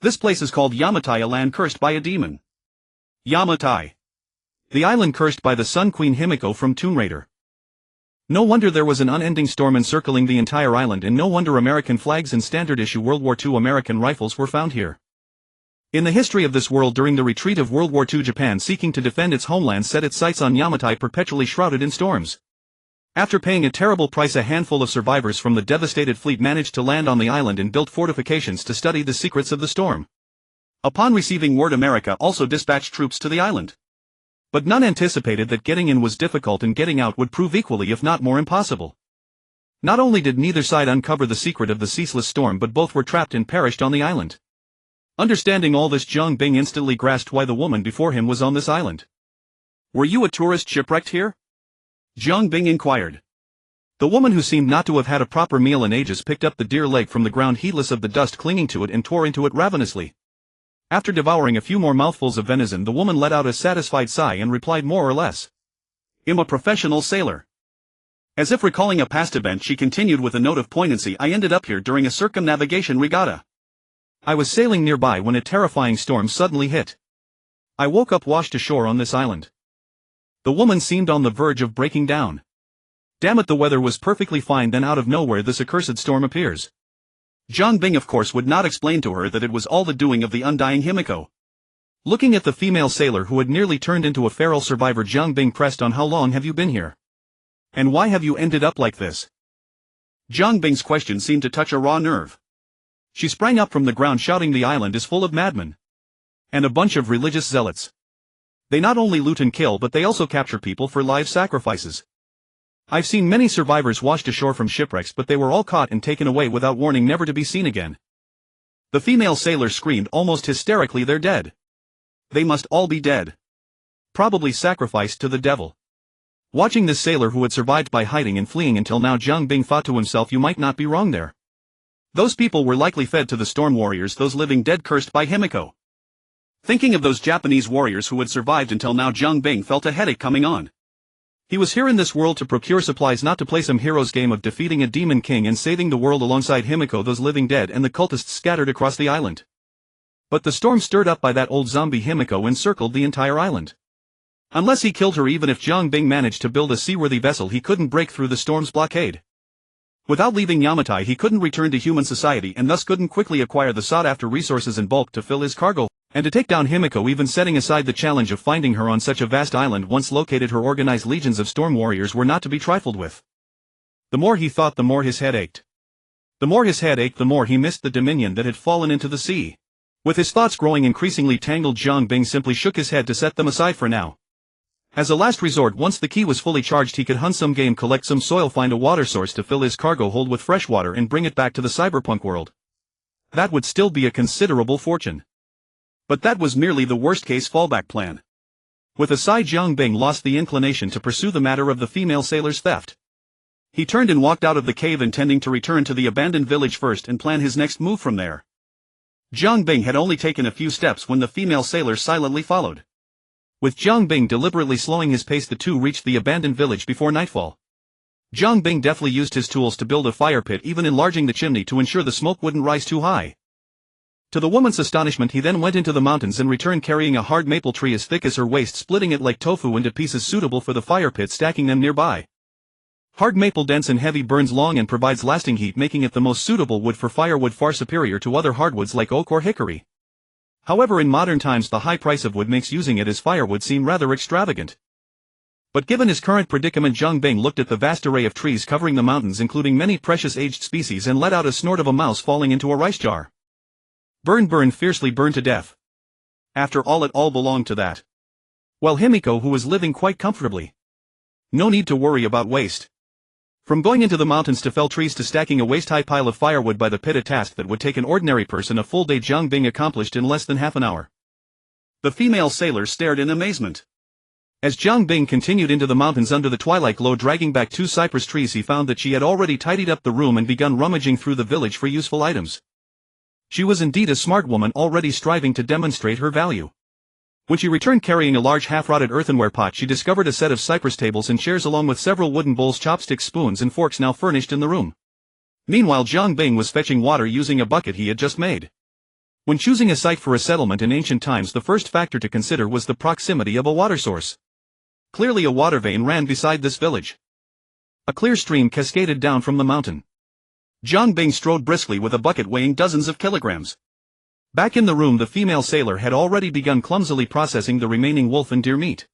This place is called Yamatai, a land cursed by a demon. Yamatai. The island cursed by the Sun Queen Himiko from Tomb Raider. No wonder there was an unending storm encircling the entire island, and no wonder American flags and standard-issue World War II American rifles were found here. In the history of this world, during the retreat of World War II, Japan, seeking to defend its homeland, set its sights on Yamatai, perpetually shrouded in storms. After paying a terrible price, a handful of survivors from the devastated fleet managed to land on the island and built fortifications to study the secrets of the storm. Upon receiving word, America also dispatched troops to the island. But none anticipated that getting in was difficult and getting out would prove equally, if not more, impossible. Not only did neither side uncover the secret of the ceaseless storm, but both were trapped and perished on the island. Understanding all this, Zhang Bing instantly grasped why the woman before him was on this island. "Were you a tourist shipwrecked here?" Zhang Bing inquired. The woman, who seemed not to have had a proper meal in ages, picked up the deer leg from the ground, heedless of the dust clinging to it, and tore into it ravenously. After devouring a few more mouthfuls of venison, the woman let out a satisfied sigh and replied more or less, "I'm a professional sailor." As if recalling a past event, she continued with a note of poignancy, "I ended up here during a circumnavigation regatta. I was sailing nearby when a terrifying storm suddenly hit. I woke up washed ashore on this island." The woman seemed on the verge of breaking down. "Damn it, the weather was perfectly fine, then out of nowhere this accursed storm appears." Zhang Bing, of course, would not explain to her that it was all the doing of the undying Himiko. Looking at the female sailor who had nearly turned into a feral survivor, Zhang Bing pressed on, "How long have you been here? And why have you ended up like this?" Zhang Bing's question seemed to touch a raw nerve. She sprang up from the ground, shouting, "The island is full of madmen. And a bunch of religious zealots. They not only loot and kill, but they also capture people for live sacrifices. I've seen many survivors washed ashore from shipwrecks, but they were all caught and taken away without warning, never to be seen again." The female sailor screamed almost hysterically, "They're dead. They must all be dead. Probably sacrificed to the devil." Watching this sailor, who had survived by hiding and fleeing until now, Zhang Bing thought to himself, "You might not be wrong there. Those people were likely fed to the storm warriors, those living dead cursed by Himiko." Thinking of those Japanese warriors who had survived until now, Zhang Bing felt a headache coming on. He was here in this world to procure supplies, not to play some hero's game of defeating a demon king and saving the world alongside Himiko, those living dead, and the cultists scattered across the island. But the storm stirred up by that old zombie Himiko encircled the entire island. Unless he killed her, even if Zhang Bing managed to build a seaworthy vessel, he couldn't break through the storm's blockade. Without leaving Yamatai, he couldn't return to human society, and thus couldn't quickly acquire the sought-after resources in bulk to fill his cargo, and to take down Himiko. Even setting aside the challenge of finding her on such a vast island, once located, her organized legions of storm warriors were not to be trifled with. The more he thought, the more his head ached. The more his head ached, the more he missed the dominion that had fallen into the sea. With his thoughts growing increasingly tangled, Zhang Bing simply shook his head to set them aside for now. As a last resort, once the key was fully charged, he could hunt some game, collect some soil, find a water source to fill his cargo hold with fresh water, and bring it back to the cyberpunk world. That would still be a considerable fortune. But that was merely the worst-case fallback plan. With a sigh, Zhang Bing lost the inclination to pursue the matter of the female sailor's theft. He turned and walked out of the cave, intending to return to the abandoned village first and plan his next move from there. Zhang Bing had only taken a few steps when the female sailor silently followed. With Zhang Bing deliberately slowing his pace, the two reached the abandoned village before nightfall. Zhang Bing deftly used his tools to build a fire pit, even enlarging the chimney to ensure the smoke wouldn't rise too high. To the woman's astonishment, he then went into the mountains and returned carrying a hard maple tree as thick as her waist, splitting it like tofu into pieces suitable for the fire pit, stacking them nearby. Hard maple dense and heavy, burns long, and provides lasting heat, making it the most suitable wood for firewood, far superior to other hardwoods like oak or hickory. However, in modern times the high price of wood makes using it as firewood seem rather extravagant. But given his current predicament, Zhang Bing looked at the vast array of trees covering the mountains, including many precious aged species, and let out a snort of a mouse falling into a rice jar. Burn, burn, fiercely burn to death. After all, it all belonged to that. Well, Himiko, who was living quite comfortably. No need to worry about waste. From going into the mountains to fell trees to stacking a waist-high pile of firewood by the pit, a task that would take an ordinary person a full day, Zhang Bing accomplished in less than half an hour. The female sailor stared in amazement. As Zhang Bing continued into the mountains under the twilight glow, dragging back 2 cypress trees, he found that she had already tidied up the room and begun rummaging through the village for useful items. She was indeed a smart woman, already striving to demonstrate her value. When she returned carrying a large half-rotted earthenware pot, she discovered a set of cypress tables and chairs along with several wooden bowls, chopsticks, spoons and forks now furnished in the room. Meanwhile, Jiang Bing was fetching water using a bucket he had just made. When choosing a site for a settlement in ancient times, the first factor to consider was the proximity of a water source. Clearly a water vein ran beside this village. A clear stream cascaded down from the mountain. Jiang Bing strode briskly with a bucket weighing dozens of kilograms. Back in the room, the female sailor had already begun clumsily processing the remaining wolf and deer meat.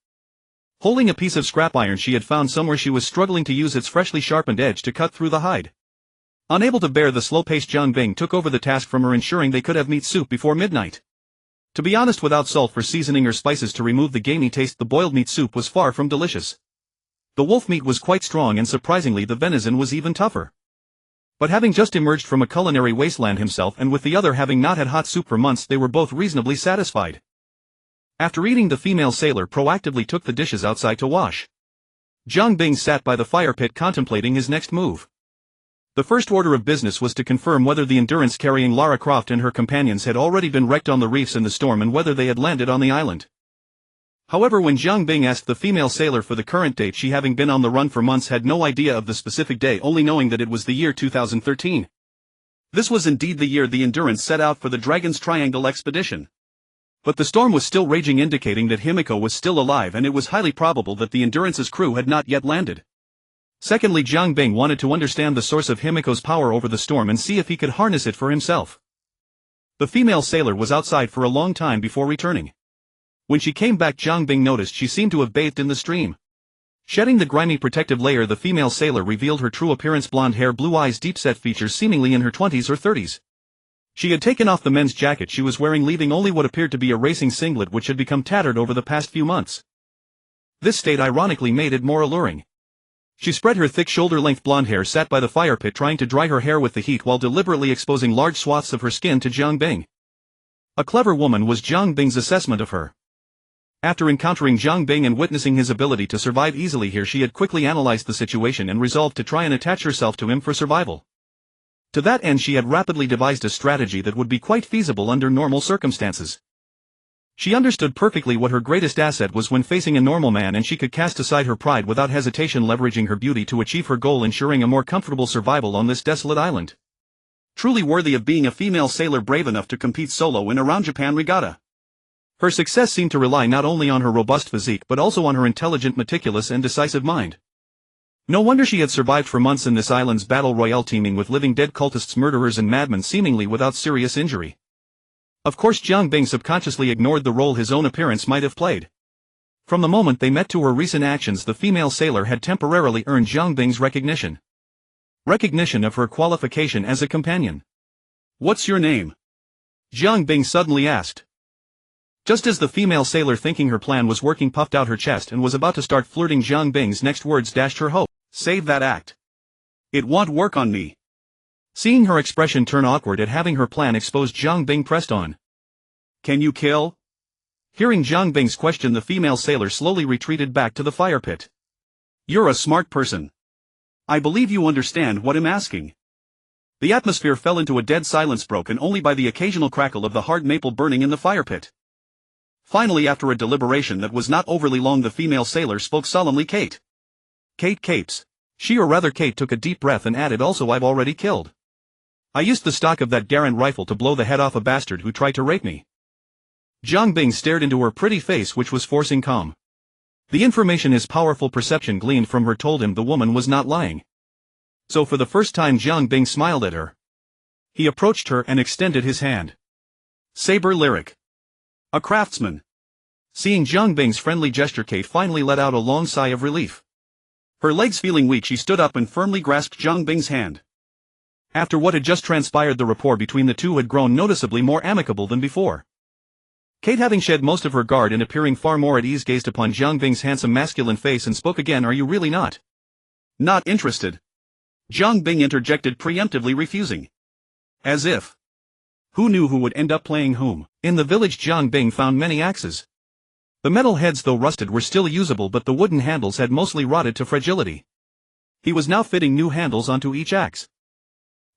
Holding a piece of scrap iron she had found somewhere, she was struggling to use its freshly sharpened edge to cut through the hide. Unable to bear the slow pace, Jiang Bing took over the task from her, ensuring they could have meat soup before midnight. To be honest, without salt for seasoning or spices to remove the gamey taste, the boiled meat soup was far from delicious. The wolf meat was quite strong, and surprisingly the venison was even tougher. But having just emerged from a culinary wasteland himself, and with the other having not had hot soup for months, they were both reasonably satisfied. After eating, the female sailor proactively took the dishes outside to wash. Jiang Bing sat by the fire pit contemplating his next move. The first order of business was to confirm whether the Endurance carrying Lara Croft and her companions had already been wrecked on the reefs in the storm and whether they had landed on the island. However, when Jiang Bing asked the female sailor for the current date, she, having been on the run for months, had no idea of the specific day, only knowing that it was the year 2013. This was indeed the year the Endurance set out for the Dragon's Triangle expedition. But the storm was still raging, indicating that Himiko was still alive, and it was highly probable that the Endurance's crew had not yet landed. Secondly, Jiang Bing wanted to understand the source of Himiko's power over the storm and see if he could harness it for himself. The female sailor was outside for a long time before returning. When she came back, Jiang Bing noticed she seemed to have bathed in the stream. Shedding the grimy protective layer, the female sailor revealed her true appearance: blonde hair, blue eyes, deep-set features, seemingly in her 20s or 30s. She had taken off the men's jacket she was wearing, leaving only what appeared to be a racing singlet which had become tattered over the past few months. This state ironically made it more alluring. She spread her thick shoulder-length blonde hair, sat by the fire pit trying to dry her hair with the heat while deliberately exposing large swaths of her skin to Jiang Bing. A clever woman was Jiang Bing's assessment of her. After encountering Jiang Bing and witnessing his ability to survive easily here, she had quickly analyzed the situation and resolved to try and attach herself to him for survival. To that end, she had rapidly devised a strategy that would be quite feasible under normal circumstances. She understood perfectly what her greatest asset was when facing a normal man, and she could cast aside her pride without hesitation, leveraging her beauty to achieve her goal, ensuring a more comfortable survival on this desolate island. Truly worthy of being a female sailor brave enough to compete solo in a round-Japan regatta. Her success seemed to rely not only on her robust physique but also on her intelligent, meticulous and decisive mind. No wonder she had survived for months in this island's battle royale, teeming with living dead cultists, murderers and madmen, seemingly without serious injury. Of course, Jiang Bing subconsciously ignored the role his own appearance might have played. From the moment they met to her recent actions, the female sailor had temporarily earned Jiang Bing's recognition. Recognition of her qualification as a companion. "What's your name?" Jiang Bing suddenly asked. Just as the female sailor, thinking her plan was working, puffed out her chest and was about to start flirting, Jiang Bing's next words dashed her hope. "Save that act. It won't work on me." Seeing her expression turn awkward at having her plan exposed, Jiang Bing pressed on. "Can you kill?" Hearing Jiang Bing's question, the female sailor slowly retreated back to the fire pit. "You're a smart person. I believe you understand what I'm asking." The atmosphere fell into a dead silence, broken only by the occasional crackle of the hard maple burning in the fire pit. Finally, after a deliberation that was not overly long, the female sailor spoke solemnly. "Kate. Kate Capes." She, or rather Kate, took a deep breath and added, "Also, I've already killed. I used the stock of that Garand rifle to blow the head off a bastard who tried to rape me." Jiang Bing stared into her pretty face, which was forcing calm. The information his powerful perception gleaned from her told him the woman was not lying. So for the first time, Jiang Bing smiled at her. He approached her and extended his hand. "Saber Lyric. A craftsman." Seeing Jiang Bing's friendly gesture, Kate finally let out a long sigh of relief. Her legs feeling weak, she stood up and firmly grasped Jiang Bing's hand. After what had just transpired, the rapport between the two had grown noticeably more amicable than before. Kate, having shed most of her guard and appearing far more at ease, gazed upon Jiang Bing's handsome masculine face and spoke again. "Are you really not interested?" Jiang Bing interjected, preemptively refusing. As if. Who knew who would end up playing whom? In the village, Jiang Bing found many axes. The metal heads, though rusted, were still usable, but the wooden handles had mostly rotted to fragility. He was now fitting new handles onto each axe.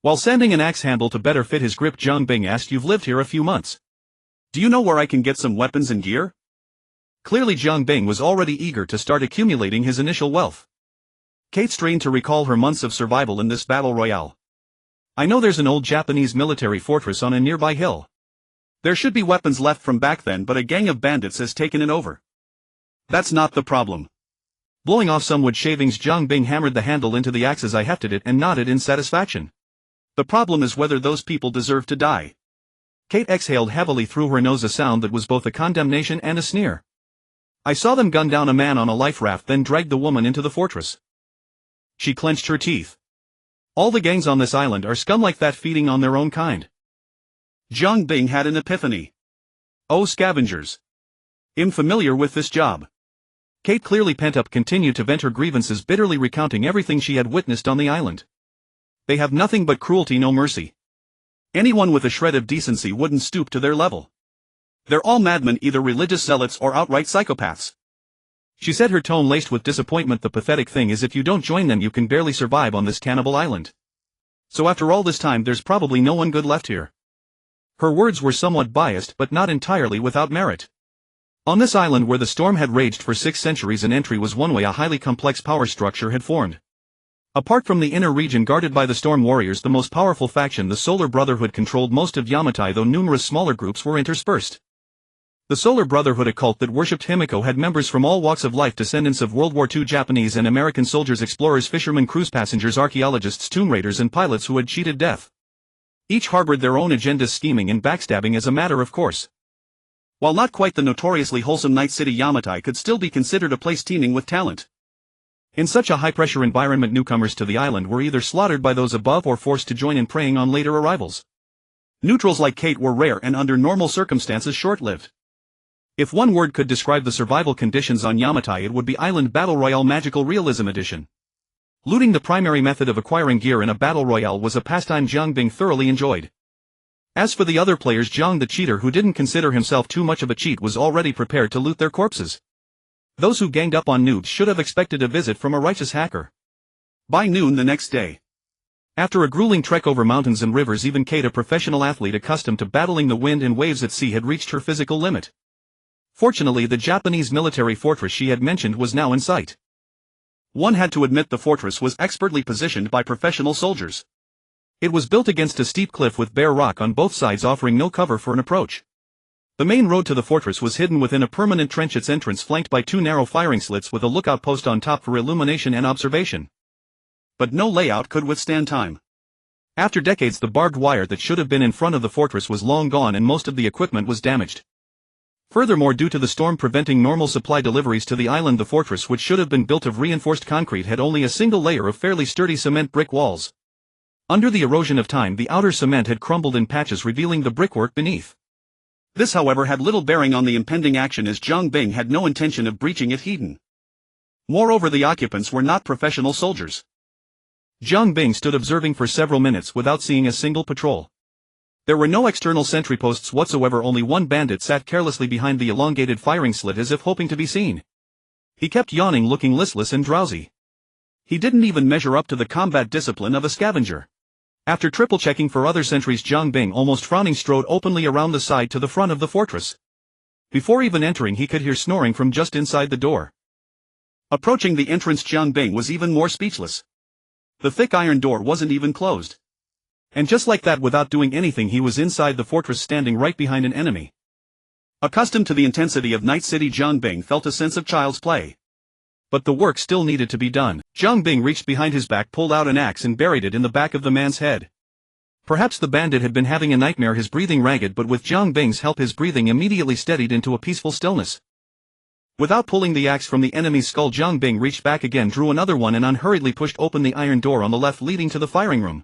While sanding an axe handle to better fit his grip, Jiang Bing asked, "You've lived here a few months. Do you know where I can get some weapons and gear?" Clearly Jiang Bing was already eager to start accumulating his initial wealth. Kate strained to recall her months of survival in this battle royale. I know there's an old Japanese military fortress on a nearby hill. There should be weapons left from back then, but a gang of bandits has taken it over. That's not the problem. Blowing off some wood shavings, Jiang Bing hammered the handle into the axe as I hefted it and nodded in satisfaction. The problem is whether those people deserve to die. Kate exhaled heavily through her nose, a sound that was both a condemnation and a sneer. I saw them gun down a man on a life raft, then drag the woman into the fortress. She clenched her teeth. All the gangs on this island are scum like that, feeding on their own kind. Jiang Bing had an epiphany. Oh, scavengers. I'm familiar with this job. Kate, clearly pent up, continued to vent her grievances, bitterly recounting everything she had witnessed on the island. They have nothing but cruelty, no mercy. Anyone with a shred of decency wouldn't stoop to their level. They're all madmen, either religious zealots or outright psychopaths. She said, her tone laced with disappointment. The pathetic thing is, if you don't join them, you can barely survive on this cannibal island. So after all this time, there's probably no one good left here. Her words were somewhat biased, but not entirely without merit. On this island where the storm had raged for 6 centuries, an entry was one way a highly complex power structure had formed. Apart from the inner region guarded by the Storm Warriors, the most powerful faction, the Solar Brotherhood, controlled most of Yamatai, though numerous smaller groups were interspersed. The Solar Brotherhood, a cult that worshipped Himiko, had members from all walks of life, descendants of World War II Japanese and American soldiers, explorers, fishermen, cruise passengers, archaeologists, tomb raiders, and pilots who had cheated death. Each harbored their own agendas, scheming and backstabbing as a matter of course. While not quite the notoriously wholesome Night City, Yamatai could still be considered a place teeming with talent. In such a high-pressure environment, newcomers to the island were either slaughtered by those above or forced to join in preying on later arrivals. Neutrals like Kate were rare and under normal circumstances short-lived. If one word could describe the survival conditions on Yamatai, it would be Island Battle Royale Magical Realism Edition. Looting, the primary method of acquiring gear in a battle royale, was a pastime Jiang Bing thoroughly enjoyed. As for the other players, Jiang the cheater, who didn't consider himself too much of a cheat, was already prepared to loot their corpses. Those who ganged up on noobs should have expected a visit from a righteous hacker. By noon the next day, after a grueling trek over mountains and rivers, even Kate, a professional athlete accustomed to battling the wind and waves at sea, had reached her physical limit. Fortunately, the Japanese military fortress she had mentioned was now in sight. One had to admit the fortress was expertly positioned by professional soldiers. It was built against a steep cliff with bare rock on both sides, offering no cover for an approach. The main road to the fortress was hidden within a permanent trench, its entrance flanked by 2 narrow firing slits with a lookout post on top for illumination and observation. But no layout could withstand time. After decades, the barbed wire that should have been in front of the fortress was long gone, and most of the equipment was damaged. Furthermore, due to the storm preventing normal supply deliveries to the island, the fortress, which should have been built of reinforced concrete, had only a single layer of fairly sturdy cement brick walls. Under the erosion of time, the outer cement had crumbled in patches, revealing the brickwork beneath. This, however, had little bearing on the impending action, as Jiang Bing had no intention of breaching it hidden. Moreover, the occupants were not professional soldiers. Jiang Bing stood observing for several minutes without seeing a single patrol. There were no external sentry posts whatsoever, only one bandit sat carelessly behind the elongated firing slit as if hoping to be seen. He kept yawning, looking listless and drowsy. He didn't even measure up to the combat discipline of a scavenger. After triple-checking for other sentries, Jiang Bing, almost frowning, strode openly around the side to the front of the fortress. Before even entering, he could hear snoring from just inside the door. Approaching the entrance, Jiang Bing was even more speechless. The thick iron door wasn't even closed. And just like that, without doing anything, he was inside the fortress, standing right behind an enemy. Accustomed to the intensity of Night City, Jiang Bing felt a sense of child's play. But the work still needed to be done. Jiang Bing reached behind his back, pulled out an axe, and buried it in the back of the man's head. Perhaps the bandit had been having a nightmare, his breathing ragged, but with Jiang Bing's help his breathing immediately steadied into a peaceful stillness. Without pulling the axe from the enemy's skull, Jiang Bing reached back again, drew another one, and unhurriedly pushed open the iron door on the left leading to the firing room.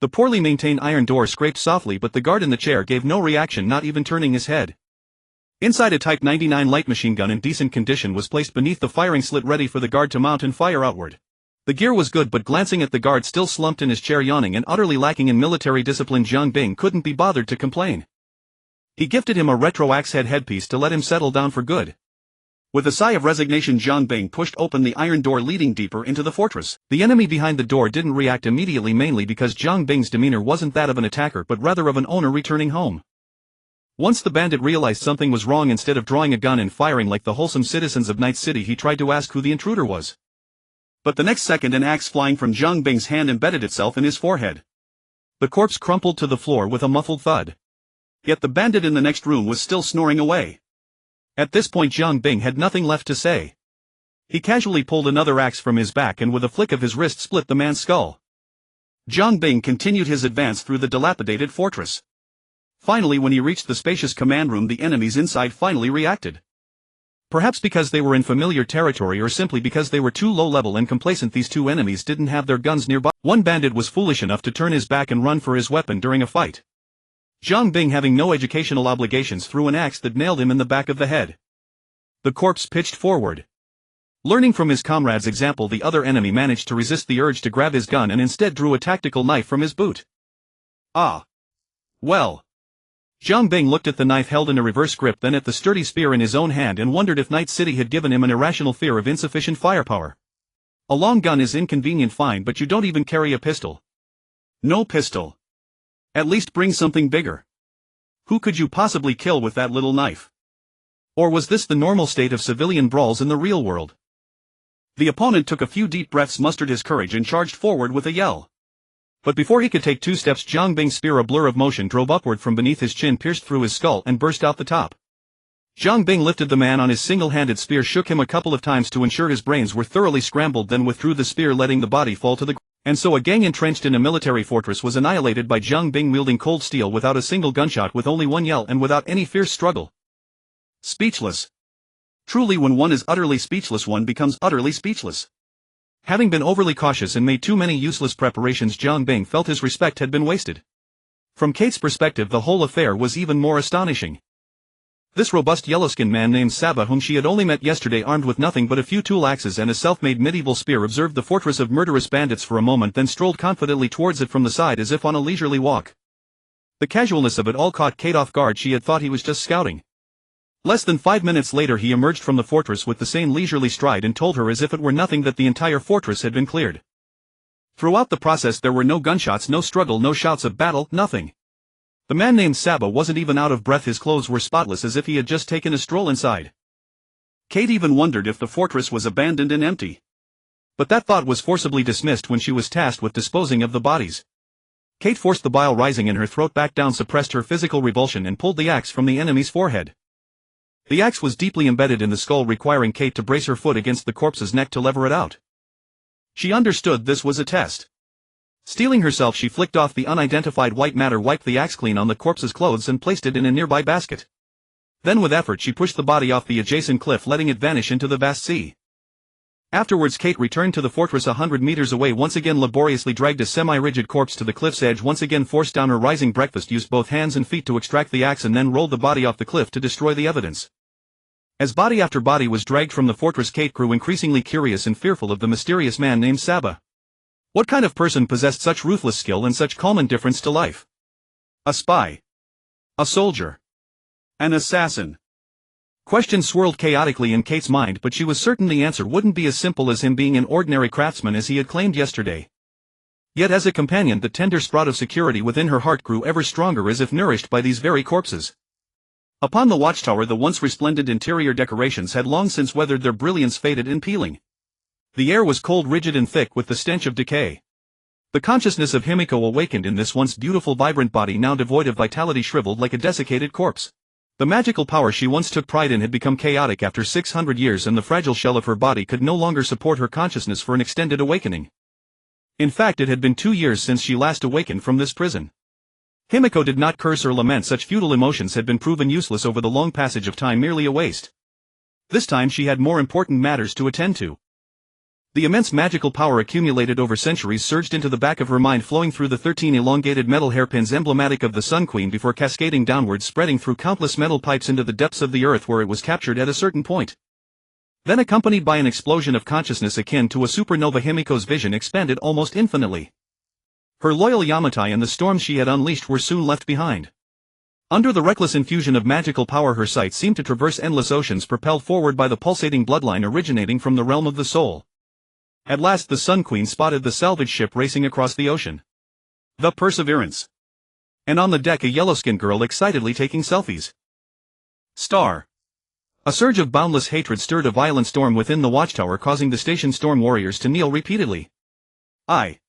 The poorly maintained iron door scraped softly, but the guard in the chair gave no reaction, not even turning his head. Inside, a Type 99 light machine gun in decent condition was placed beneath the firing slit, ready for the guard to mount and fire outward. The gear was good, but glancing at the guard still slumped in his chair, yawning and utterly lacking in military discipline, Jiang Bing couldn't be bothered to complain. He gifted him a retro axe head headpiece to let him settle down for good. With a sigh of resignation, Jiang Bing pushed open the iron door leading deeper into the fortress. The enemy behind the door didn't react immediately, mainly because Jiang Bing's demeanor wasn't that of an attacker but rather of an owner returning home. Once the bandit realized something was wrong, instead of drawing a gun and firing like the wholesome citizens of Night City, he tried to ask who the intruder was. But the next second an axe flying from Zhang Bing's hand embedded itself in his forehead. The corpse crumpled to the floor with a muffled thud. Yet the bandit in the next room was still snoring away. At this point Zhang Bing had nothing left to say. He casually pulled another axe from his back and with a flick of his wrist split the man's skull. Zhang Bing continued his advance through the dilapidated fortress. Finally, when he reached the spacious command room, the enemies inside finally reacted. Perhaps because they were in familiar territory or simply because they were too low-level and complacent, these two enemies didn't have their guns nearby. One bandit was foolish enough to turn his back and run for his weapon during a fight. Zhang Bing, having no educational obligations, threw an axe that nailed him in the back of the head. The corpse pitched forward. Learning from his comrade's example, the other enemy managed to resist the urge to grab his gun and instead drew a tactical knife from his boot. Ah. Well. Zhang Bing looked at the knife held in a reverse grip, then at the sturdy spear in his own hand, and wondered if Night City had given him an irrational fear of insufficient firepower. A long gun is inconvenient, fine, but you don't even carry a pistol. No pistol. At least bring something bigger. Who could you possibly kill with that little knife? Or was this the normal state of civilian brawls in the real world? The opponent took a few deep breaths, mustered his courage, and charged forward with a yell. But before he could take 2 steps, Zhang Bing's spear, a blur of motion, drove upward from beneath his chin, pierced through his skull, and burst out the top. Zhang Bing lifted the man on his single-handed spear, shook him a couple of times to ensure his brains were thoroughly scrambled, then withdrew the spear, letting the body fall to the ground. And so a gang entrenched in a military fortress was annihilated by Zhang Bing wielding cold steel without a single gunshot, with only one yell, and without any fierce struggle. Speechless. Truly, when one is utterly speechless, one becomes utterly speechless. Having been overly cautious and made too many useless preparations, Zhang Bing felt his respect had been wasted. From Kate's perspective, the whole affair was even more astonishing. This robust yellow-skinned man named Saba, whom she had only met yesterday, armed with nothing but a few tool axes and a self-made medieval spear, observed the fortress of murderous bandits for a moment, then strolled confidently towards it from the side as if on a leisurely walk. The casualness of it all caught Kate off guard. She had thought he was just scouting. Less than 5 minutes later he emerged from the fortress with the same leisurely stride and told her as if it were nothing that the entire fortress had been cleared. Throughout the process there were no gunshots, no struggle, no shouts of battle, nothing. The man named Saba wasn't even out of breath, his clothes were spotless as if he had just taken a stroll inside. Kate even wondered if the fortress was abandoned and empty. But that thought was forcibly dismissed when she was tasked with disposing of the bodies. Kate forced the bile rising in her throat back down, suppressed her physical revulsion, and pulled the axe from the enemy's forehead. The axe was deeply embedded in the skull, requiring Kate to brace her foot against the corpse's neck to lever it out. She understood this was a test. Steeling herself, she flicked off the unidentified white matter, wiped the axe clean on the corpse's clothes, and placed it in a nearby basket. Then with effort she pushed the body off the adjacent cliff, letting it vanish into the vast sea. Afterwards Kate returned to the fortress 100 meters away, once again laboriously dragged a semi-rigid corpse to the cliff's edge, once again forced down her rising breakfast, used both hands and feet to extract the axe, and then rolled the body off the cliff to destroy the evidence. As body after body was dragged from the fortress, Kate grew increasingly curious and fearful of the mysterious man named Saba. What kind of person possessed such ruthless skill and such calm indifference to life? A spy? A soldier? An assassin? Questions swirled chaotically in Kate's mind, but she was certain the answer wouldn't be as simple as him being an ordinary craftsman as he had claimed yesterday. Yet as a companion, the tender sprout of security within her heart grew ever stronger, as if nourished by these very corpses. Upon the watchtower the once resplendent interior decorations had long since weathered, their brilliance faded and peeling. The air was cold, rigid and thick with the stench of decay. The consciousness of Himiko awakened in this once beautiful vibrant body, now devoid of vitality, shriveled like a desiccated corpse. The magical power she once took pride in had become chaotic after 600 years, and the fragile shell of her body could no longer support her consciousness for an extended awakening. In fact, it had been 2 years since she last awakened from this prison. Himiko did not curse or lament. Such futile emotions had been proven useless over the long passage of time, merely a waste. This time she had more important matters to attend to. The immense magical power accumulated over centuries surged into the back of her mind, flowing through the 13 elongated metal hairpins emblematic of the Sun Queen before cascading downwards, spreading through countless metal pipes into the depths of the earth, where it was captured at a certain point. Then, accompanied by an explosion of consciousness akin to a supernova, Himiko's vision expanded almost infinitely. Her loyal Yamatai and the storms she had unleashed were soon left behind. Under the reckless infusion of magical power, her sight seemed to traverse endless oceans, propelled forward by the pulsating bloodline originating from the realm of the soul. At last the Sun Queen spotted the salvage ship racing across the ocean. The Perseverance. And on the deck a yellow-skinned girl excitedly taking selfies. Star. A surge of boundless hatred stirred a violent storm within the watchtower, causing the station storm warriors to kneel repeatedly. I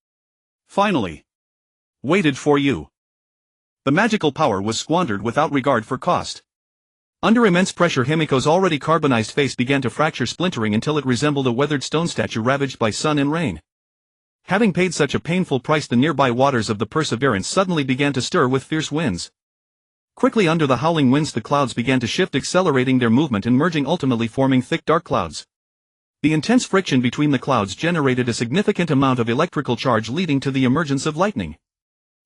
finally waited for you. The magical power was squandered without regard for cost. Under immense pressure, Himiko's already carbonized face began to fracture, splintering until it resembled a weathered stone statue ravaged by sun and rain. Having paid such a painful price, the nearby waters of the Perseverance suddenly began to stir with fierce winds. Quickly under the howling winds the clouds began to shift, accelerating their movement and merging, ultimately forming thick dark clouds. The intense friction between the clouds generated a significant amount of electrical charge, leading to the emergence of lightning.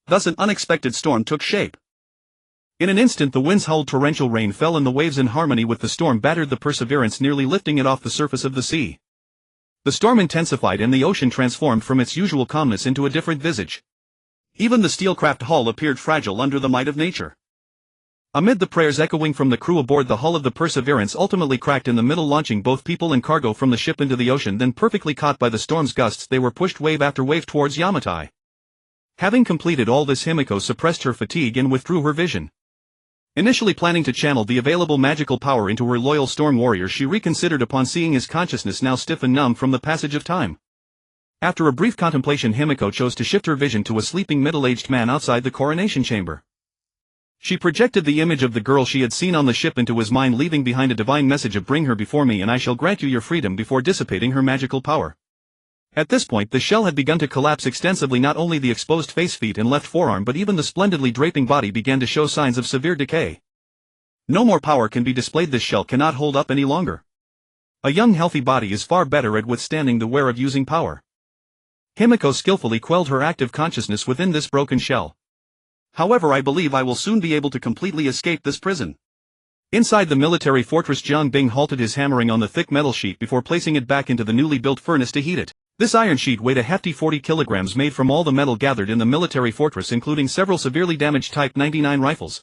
Thus an unexpected storm took shape. In an instant the winds howled, torrential rain fell, and the waves in harmony with the storm battered the Perseverance, nearly lifting it off the surface of the sea. The storm intensified and the ocean transformed from its usual calmness into a different visage. Even the steelcraft hull appeared fragile under the might of nature. Amid the prayers echoing from the crew aboard, the hull of the Perseverance ultimately cracked in the middle, launching both people and cargo from the ship into the ocean. Then, perfectly caught by the storm's gusts, they were pushed wave after wave towards Yamatai. Having completed all this, Himiko suppressed her fatigue and withdrew her vision. Initially planning to channel the available magical power into her loyal storm warrior, she reconsidered upon seeing his consciousness now stiff and numb from the passage of time. After a brief contemplation, Himiko chose to shift her vision to a sleeping middle-aged man outside the coronation chamber. She projected the image of the girl she had seen on the ship into his mind, leaving behind a divine message of "Bring her before me and I shall grant you your freedom," before dissipating her magical power. At this point the shell had begun to collapse extensively. Not only the exposed face, feet and left forearm, but even the splendidly draping body began to show signs of severe decay. No more power can be displayed. This shell cannot hold up any longer. A young healthy body is far better at withstanding the wear of using power. Himiko skillfully quelled her active consciousness within this broken shell. However, I believe I will soon be able to completely escape this prison. Inside the military fortress, Jiang Bing halted his hammering on the thick metal sheet before placing it back into the newly built furnace to heat it. This iron sheet weighed a hefty 40 kilograms, made from all the metal gathered in the military fortress, including several severely damaged Type 99 rifles.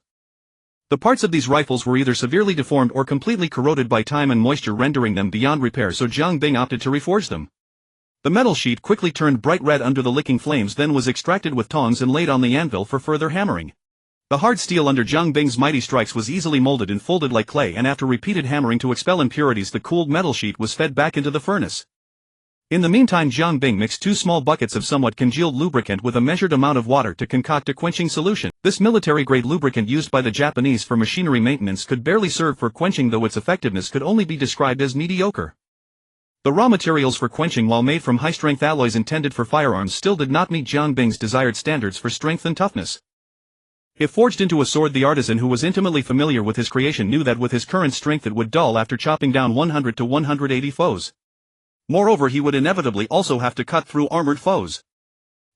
The parts of these rifles were either severely deformed or completely corroded by time and moisture, rendering them beyond repair, so Jiang Bing opted to reforge them. The metal sheet quickly turned bright red under the licking flames, then was extracted with tongs and laid on the anvil for further hammering. The hard steel under Jiang Bing's mighty strikes was easily molded and folded like clay, and after repeated hammering to expel impurities, the cooled metal sheet was fed back into the furnace. In the meantime, Jiang Bing mixed 2 small buckets of somewhat congealed lubricant with a measured amount of water to concoct a quenching solution. This military-grade lubricant used by the Japanese for machinery maintenance could barely serve for quenching, though its effectiveness could only be described as mediocre. The raw materials for quenching, while made from high-strength alloys intended for firearms, still did not meet Jiang Bing's desired standards for strength and toughness. If forged into a sword, the artisan, who was intimately familiar with his creation, knew that with his current strength it would dull after chopping down 100 to 180 foes. Moreover, he would inevitably also have to cut through armored foes.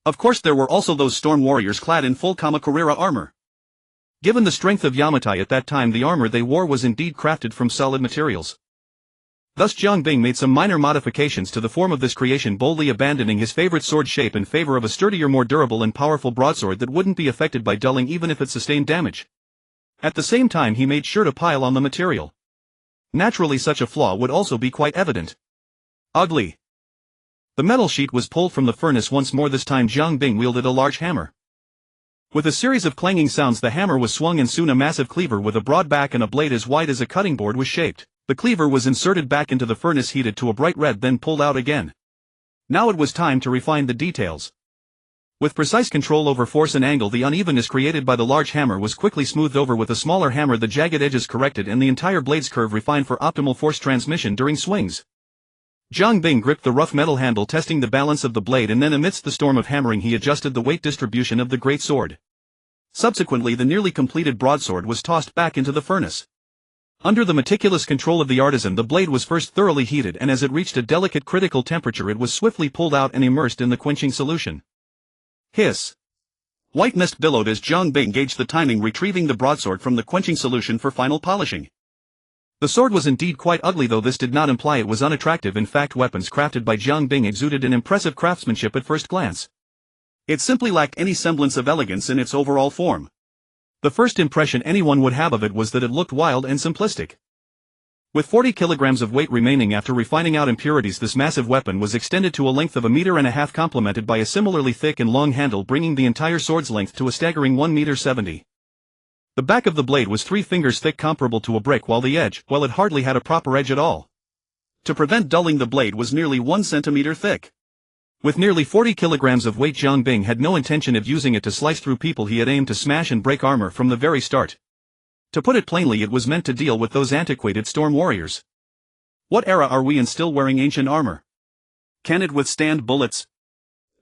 Of course, there were also those storm warriors clad in full Kamakura armor. Given the strength of Yamatai at that time, the armor they wore was indeed crafted from solid materials. Thus Jiang Bing made some minor modifications to the form of this creation, boldly abandoning his favorite sword shape in favor of a sturdier, more durable and powerful broadsword that wouldn't be affected by dulling even if it sustained damage. At the same time, he made sure to pile on the material. Naturally, such a flaw would also be quite evident. Ugly. The metal sheet was pulled from the furnace once more. This time Jiang Bing wielded a large hammer. With a series of clanging sounds, the hammer was swung, and soon a massive cleaver with a broad back and a blade as wide as a cutting board was shaped. The cleaver was inserted back into the furnace, heated to a bright red, then pulled out again. Now it was time to refine the details. With precise control over force and angle, the unevenness created by the large hammer was quickly smoothed over with a smaller hammer, the jagged edges corrected, and the entire blade's curve refined for optimal force transmission during swings. Jiang Bing gripped the rough metal handle, testing the balance of the blade, and then amidst the storm of hammering he adjusted the weight distribution of the great sword. Subsequently, the nearly completed broadsword was tossed back into the furnace. Under the meticulous control of the artisan, the blade was first thoroughly heated, and as it reached a delicate critical temperature it was swiftly pulled out and immersed in the quenching solution. Hiss! White mist billowed as Jiang Bing gauged the timing, retrieving the broadsword from the quenching solution for final polishing. The sword was indeed quite ugly, though this did not imply it was unattractive. In fact, weapons crafted by Jiang Bing exuded an impressive craftsmanship at first glance. It simply lacked any semblance of elegance in its overall form. The first impression anyone would have of it was that it looked wild and simplistic. With 40 kilograms of weight remaining after refining out impurities, this massive weapon was extended to a length of 1.5 meters, complemented by a similarly thick and long handle, bringing the entire sword's length to a staggering 1.70 meters. The back of the blade was 3 fingers thick, comparable to a brick, while the edge, well, it hardly had a proper edge at all. To prevent dulling, the blade was nearly 1 centimeter thick. With nearly 40 kilograms of weight, Jiang Bing had no intention of using it to slice through people. He had aimed to smash and break armor from the very start. To put it plainly, it was meant to deal with those antiquated storm warriors. What era are we in, still wearing ancient armor? Can it withstand bullets?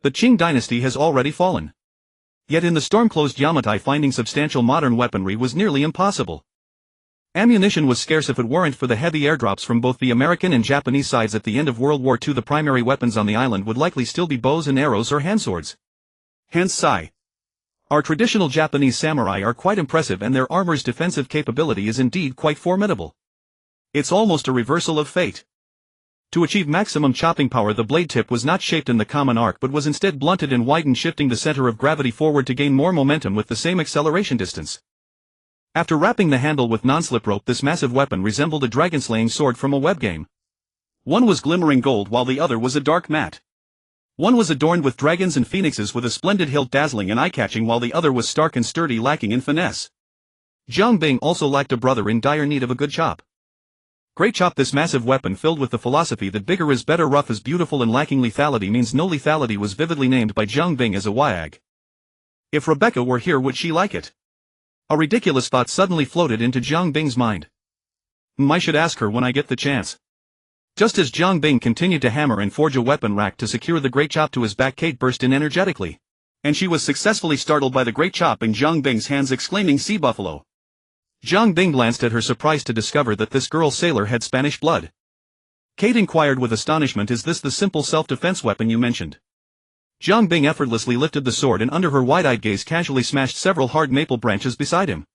The Qing dynasty has already fallen. Yet in the storm-closed Yamatai, finding substantial modern weaponry was nearly impossible. Ammunition was scarce. If it weren't for the heavy airdrops from both the American and Japanese sides at the end of World War II, the primary weapons on the island would likely still be bows and arrows or handswords. Hence Sai. Our traditional Japanese samurai are quite impressive, and their armor's defensive capability is indeed quite formidable. It's almost a reversal of fate. To achieve maximum chopping power, the blade tip was not shaped in the common arc but was instead blunted and widened, shifting the center of gravity forward to gain more momentum with the same acceleration distance. After wrapping the handle with non-slip rope, this massive weapon resembled a dragon-slaying sword from a web game. One was glimmering gold while the other was a dark matte. One was adorned with dragons and phoenixes with a splendid hilt, dazzling and eye-catching, while the other was stark and sturdy, lacking in finesse. Jiang Bing also lacked a brother in dire need of a good chop. Great chop. This massive weapon, filled with the philosophy that bigger is better, rough is beautiful, and lacking lethality means no lethality, was vividly named by Jiang Bing as a WIAG. If Rebecca were here, would she like it? A ridiculous thought suddenly floated into Jiang Bing's mind. I should ask her when I get the chance. Just as Jiang Bing continued to hammer and forge a weapon rack to secure the great chop to his back, Kate burst in energetically. And she was successfully startled by the great chop in Jiang Bing's hands, exclaiming, "Sea buffalo." Jiang Bing glanced at her, surprised to discover that this girl sailor had Spanish blood. Kate inquired with astonishment, "Is this the simple self-defense weapon you mentioned?" Jiang Bing effortlessly lifted the sword and, under her wide-eyed gaze, casually smashed several hard maple branches beside him.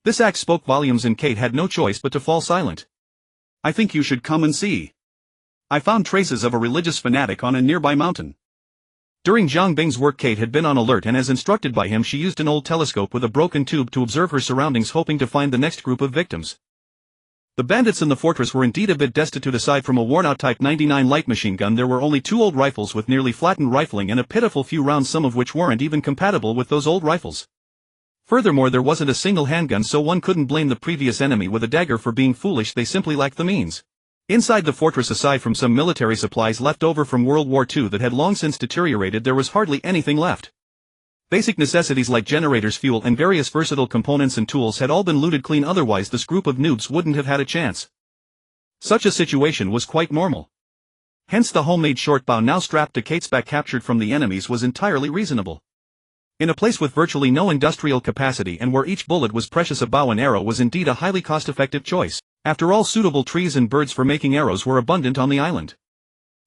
This act spoke volumes, and Kate had no choice but to fall silent. "I think you should come and see. I found traces of a religious fanatic on a nearby mountain." During Jiang Bing's work, Kate had been on alert, and as instructed by him, she used an old telescope with a broken tube to observe her surroundings, hoping to find the next group of victims. The bandits in the fortress were indeed a bit destitute. Aside from a worn-out Type 99 light machine gun, there were only 2 old rifles with nearly flattened rifling and a pitiful few rounds, some of which weren't even compatible with those old rifles. Furthermore, there wasn't a single handgun, so one couldn't blame the previous enemy with a dagger for being foolish. They simply lacked the means. Inside the fortress, aside from some military supplies left over from World War II that had long since deteriorated, there was hardly anything left. Basic necessities like generators, fuel, and various versatile components and tools had all been looted clean, otherwise this group of noobs wouldn't have had a chance. Such a situation was quite normal. Hence the homemade short bow now strapped to Kate's back, captured from the enemies, was entirely reasonable. In a place with virtually no industrial capacity and where each bullet was precious, a bow and arrow was indeed a highly cost-effective choice. After all, suitable trees and birds for making arrows were abundant on the island.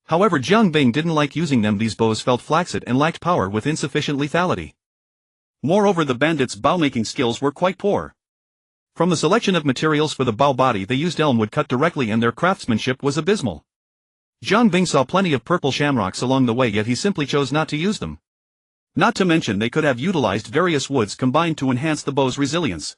However, Jiang Bing didn't like using them. These bows felt flaccid and lacked power with insufficient lethality. Moreover, the bandits' bow-making skills were quite poor. From the selection of materials for the bow body, they used elm wood cut directly, and their craftsmanship was abysmal. Jiang Bing saw plenty of purple shamrocks along the way, yet he simply chose not to use them. Not to mention, they could have utilized various woods combined to enhance the bow's resilience.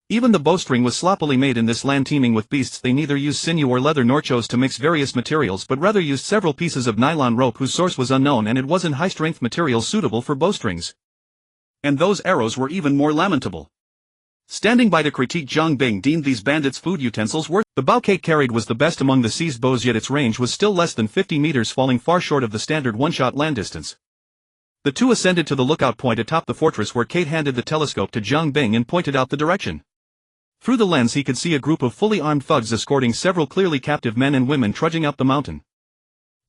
Even the bowstring was sloppily made. In this land teeming with beasts, they neither used sinew or leather nor chose to mix various materials, but rather used several pieces of nylon rope whose source was unknown, and it wasn't high-strength material suitable for bowstrings. And those arrows were even more lamentable. Standing by to critique, Jiang Bing deemed these bandits' food utensils worth. The bow Kate carried was the best among the seized bows, yet its range was still less than 50 meters, falling far short of the standard one-shot land distance. The two ascended to the lookout point atop the fortress, where Kate handed the telescope to Jiang Bing and pointed out the direction. Through the lens he could see a group of fully armed thugs escorting several clearly captive men and women trudging up the mountain.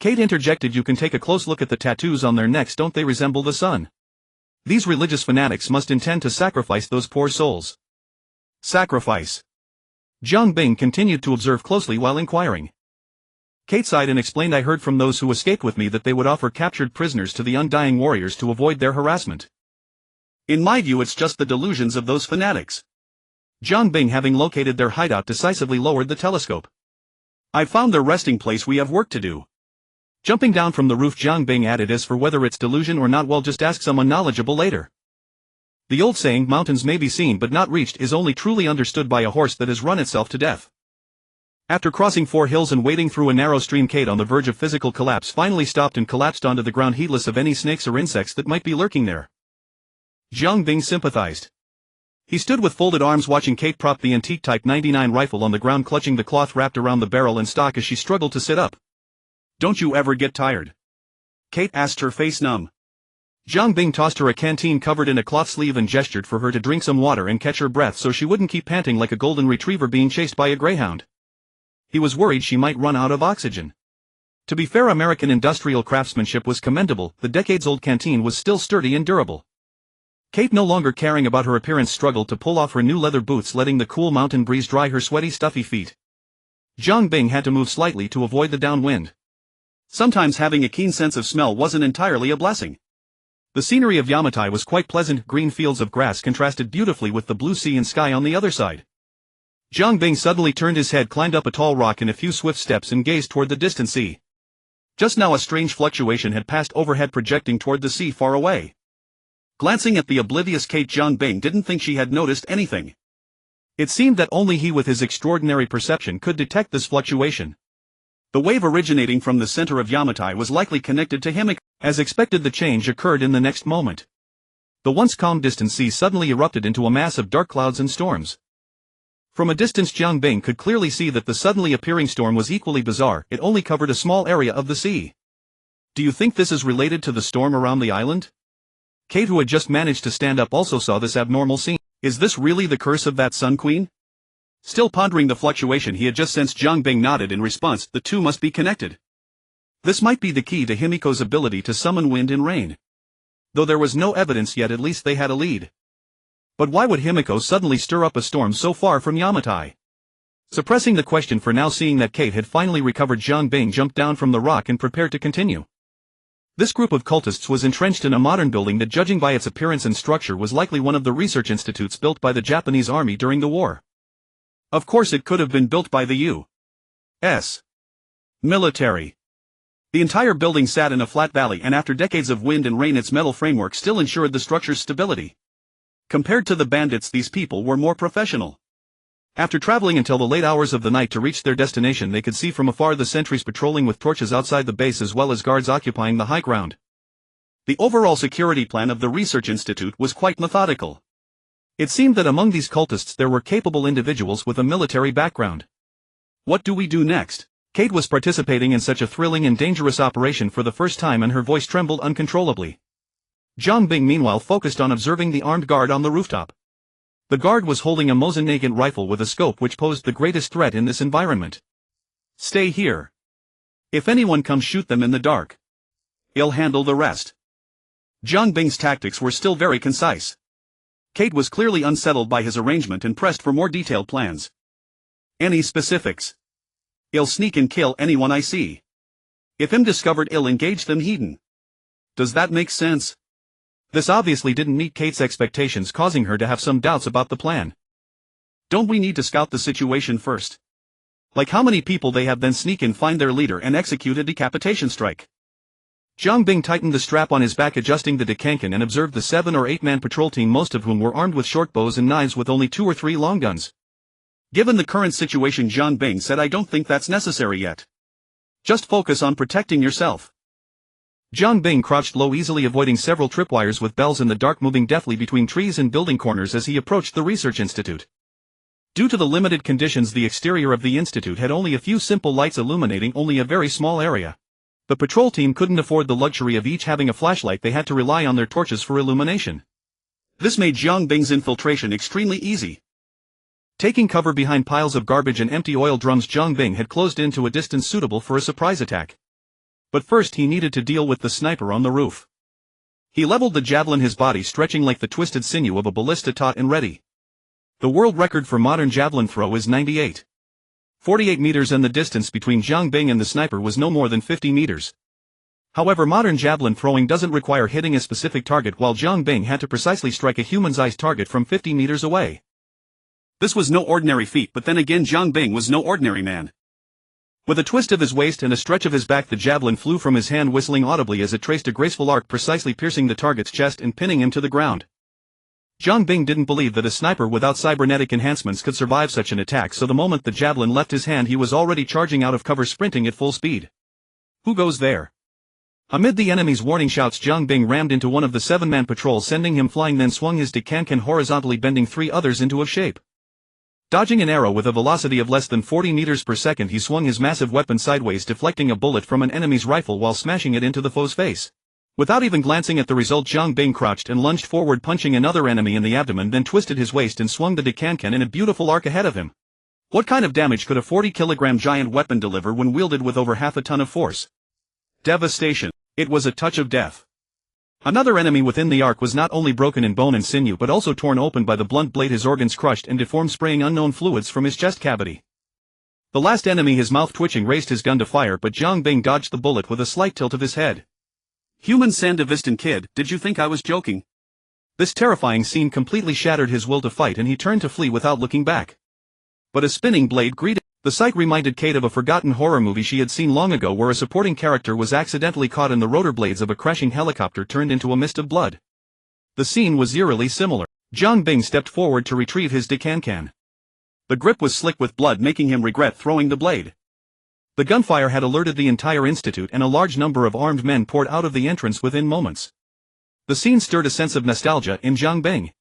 Kate interjected, "You can take a close look at the tattoos on their necks. Don't they resemble the sun? These religious fanatics must intend to sacrifice those poor souls." Sacrifice? Jiang Bing continued to observe closely while inquiring. Kate sighed and explained, "I heard from those who escaped with me that they would offer captured prisoners to the undying warriors to avoid their harassment. In my view, it's just the delusions of those fanatics." Jiang Bing, having located their hideout, decisively lowered the telescope. "I've found their resting place. We have work to do." Jumping down from the roof, Jiang Bing added, "As for whether it's delusion or not, well, just ask someone knowledgeable later. The old saying, mountains may be seen but not reached, is only truly understood by a horse that has run itself to death." After crossing 4 hills and wading through a narrow stream, Kate, on the verge of physical collapse, finally stopped and collapsed onto the ground, heedless of any snakes or insects that might be lurking there. Jiang Bing sympathized. He stood with folded arms watching Kate prop the antique Type 99 rifle on the ground, clutching the cloth wrapped around the barrel and stock as she struggled to sit up. "Don't you ever get tired?" Kate asked, her face numb. Jiang Bing tossed her a canteen covered in a cloth sleeve and gestured for her to drink some water and catch her breath so she wouldn't keep panting like a golden retriever being chased by a greyhound. He was worried she might run out of oxygen. To be fair, American industrial craftsmanship was commendable. The decades-old canteen was still sturdy and durable. Kate, no longer caring about her appearance, struggled to pull off her new leather boots, letting the cool mountain breeze dry her sweaty, stuffy feet. Jiang Bing had to move slightly to avoid the downwind. Sometimes having a keen sense of smell wasn't entirely a blessing. The scenery of Yamatai was quite pleasant. Green fields of grass contrasted beautifully with the blue sea and sky on the other side. Jiang Bing suddenly turned his head, climbed up a tall rock in a few swift steps, and gazed toward the distant sea. Just now a strange fluctuation had passed overhead, projecting toward the sea far away. Glancing at the oblivious Kate, Jiang Bing didn't think she had noticed anything. It seemed that only he with his extraordinary perception could detect this fluctuation. The wave originating from the center of Yamatai was likely connected to him. As expected, the change occurred in the next moment. The once calm distant sea suddenly erupted into a mass of dark clouds and storms. From a distance, Jiang Bing could clearly see that the suddenly appearing storm was equally bizarre. It only covered a small area of the sea. "Do you think this is related to the storm around the island?" Kate, who had just managed to stand up, also saw this abnormal scene. "Is this really the curse of that Sun Queen?" Still pondering the fluctuation he had just sensed, Jiang Bing nodded in response. The two must be connected. This might be the key to Himiko's ability to summon wind and rain. Though there was no evidence yet, at least they had a lead. But why would Himiko suddenly stir up a storm so far from Yamatai? Suppressing the question for now, seeing that Kate had finally recovered, Jiang Bing jumped down from the rock and prepared to continue. This group of cultists was entrenched in a modern building that, judging by its appearance and structure, was likely one of the research institutes built by the Japanese army during the war. Of course it could have been built by the U.S. military. The entire building sat in a flat valley, and after decades of wind and rain, its metal framework still ensured the structure's stability. Compared to the bandits, these people were more professional. After traveling until the late hours of the night to reach their destination, they could see from afar the sentries patrolling with torches outside the base, as well as guards occupying the high ground. The overall security plan of the Research Institute was quite methodical. It seemed that among these cultists there were capable individuals with a military background. "What do we do next?" Kate was participating in such a thrilling and dangerous operation for the first time, and her voice trembled uncontrollably. Jiang Bing meanwhile focused on observing the armed guard on the rooftop. The guard was holding a Mosin-Nagant rifle with a scope which posed the greatest threat in this environment. "Stay here. If anyone comes, shoot them in the dark. I'll handle the rest." Jiang Bing's tactics were still very concise. Kate was clearly unsettled by his arrangement and pressed for more detailed plans. "Any specifics?" "I'll sneak and kill anyone I see. If I'm discovered, I'll engage them hidden. Does that make sense?" This obviously didn't meet Kate's expectations, causing her to have some doubts about the plan. "Don't we need to scout the situation first? Like how many people they have, then sneak in, find their leader, and execute a decapitation strike?" Jiang Bing tightened the strap on his back, adjusting the decancan, and observed the 7 or 8-man patrol team, most of whom were armed with short bows and knives, with only 2 or 3 long guns. "Given the current situation," Jiang Bing said, "I don't think that's necessary yet. Just focus on protecting yourself." Jiang Bing crouched low, easily avoiding several tripwires with bells in the dark, moving deftly between trees and building corners as he approached the Research Institute. Due to the limited conditions, the exterior of the institute had only a few simple lights illuminating only a very small area. The patrol team couldn't afford the luxury of each having a flashlight; they had to rely on their torches for illumination. This made Jiang Bing's infiltration extremely easy. Taking cover behind piles of garbage and empty oil drums, Jiang Bing had closed in to a distance suitable for a surprise attack. But first he needed to deal with the sniper on the roof. He leveled the javelin, his body stretching like the twisted sinew of a ballista, taut and ready. The world record for modern javelin throw is 98.48 meters, and the distance between Jiang Bing and the sniper was no more than 50 meters. However, modern javelin throwing doesn't require hitting a specific target, while Jiang Bing had to precisely strike a human-sized target from 50 meters away. This was no ordinary feat, but then again Jiang Bing was no ordinary man. With a twist of his waist and a stretch of his back, the javelin flew from his hand, whistling audibly as it traced a graceful arc, precisely piercing the target's chest and pinning him to the ground. Zhang Bing didn't believe that a sniper without cybernetic enhancements could survive such an attack, so the moment the javelin left his hand he was already charging out of cover, sprinting at full speed. Who goes there? Amid the enemy's warning shouts, Zhang Bing rammed into one of the 7-man patrol, sending him flying, then swung his decadent horizontally, bending 3 others into a shape. Dodging an arrow with a velocity of less than 40 meters per second, he swung his massive weapon sideways, deflecting a bullet from an enemy's rifle while smashing it into the foe's face. Without even glancing at the result, Zhang Bing crouched and lunged forward, punching another enemy in the abdomen, then twisted his waist and swung the decadent in a beautiful arc ahead of him. What kind of damage could a 40-kilogram giant weapon deliver when wielded with over half a ton of force? Devastation. It was a touch of death. Another enemy within the arc was not only broken in bone and sinew but also torn open by the blunt blade, his organs crushed and deformed, spraying unknown fluids from his chest cavity. The last enemy, his mouth twitching, raised his gun to fire, but Zhang Bing dodged the bullet with a slight tilt of his head. "Human Sandevistan kid, did you think I was joking?" This terrifying scene completely shattered his will to fight, and he turned to flee without looking back. But a spinning blade greeted. The sight reminded Kate of a forgotten horror movie she had seen long ago, where a supporting character was accidentally caught and the rotor blades of a crashing helicopter turned into a mist of blood. The scene was eerily similar. Zhang Bing stepped forward to retrieve his decadent. The grip was slick with blood, making him regret throwing the blade. The gunfire had alerted the entire institute, and a large number of armed men poured out of the entrance within moments. The scene stirred a sense of nostalgia in Zhang Bing.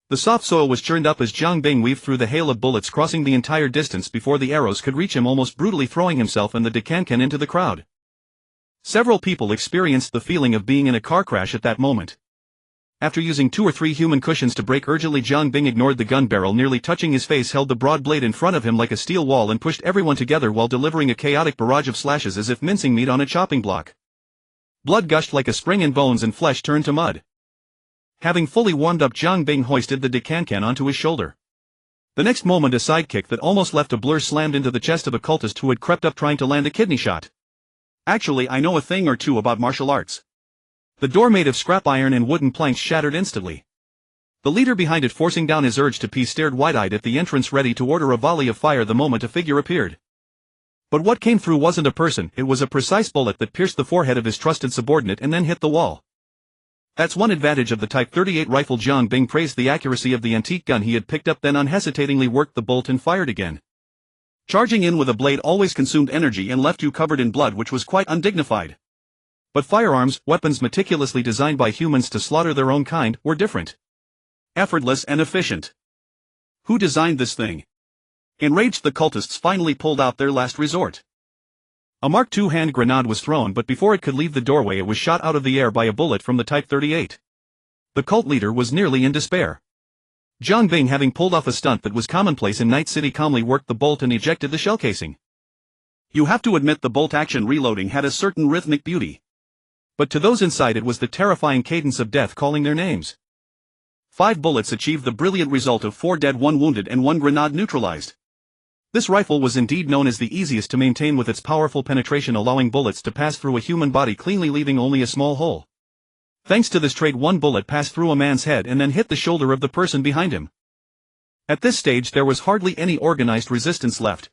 The soft soil was churned up as Zhang Bing weaved through the hail of bullets, crossing the entire distance before the arrows could reach him, almost brutally throwing himself and the decadent into the crowd. Several people experienced the feeling of being in a car crash at that moment. After using 2 or 3 human cushions to brake urgently, Zhang Bing ignored the gun barrel nearly touching his face, held the broad blade in front of him like a steel wall, and pushed everyone together while delivering a chaotic barrage of slashes as if mincing meat on a chopping block. Blood gushed like a spring, and bones and flesh turned to mud. Having fully warmed up, Zhang Bing hoisted the decadent onto his shoulder. The next moment, a sidekick that almost left a blur slammed into the chest of a cultist who had crept up trying to land a kidney shot. "Actually, I know a thing or two about martial arts." The door, made of scrap iron and wooden planks, shattered instantly. The leader behind it, forcing down his urge to pee, stared wide-eyed at the entrance, ready to order a volley of fire the moment a figure appeared. But what came through wasn't a person, it was a precise bullet that pierced the forehead of his trusted subordinate and then hit the wall. That's one advantage of the Type 38 rifle. Zhang Bing praised the accuracy of the antique gun he had picked up, then unhesitatingly worked the bolt and fired again. Charging in with a blade always consumed energy and left you covered in blood, which was quite undignified. But firearms, weapons meticulously designed by humans to slaughter their own kind, were different. Effortless and efficient. Who designed this thing? Enraged, the cultists finally pulled out their last resort. A Mark II hand grenade was thrown, but before it could leave the doorway it was shot out of the air by a bullet from the Type 38. The cult leader was nearly in despair. Zhang Bing, having pulled off a stunt that was commonplace in Night City, calmly worked the bolt and ejected the shell casing. You have to admit the bolt action reloading had a certain rhythmic beauty. But to those inside it was the terrifying cadence of death calling their names. 5 bullets achieved the brilliant result of 4 dead, 1 wounded, and 1 grenade neutralized. This rifle was indeed known as the easiest to maintain, with its powerful penetration allowing bullets to pass through a human body cleanly, leaving only a small hole. Thanks to this trait, 1 bullet passed through a man's head and then hit the shoulder of the person behind him. At this stage there was hardly any organized resistance left.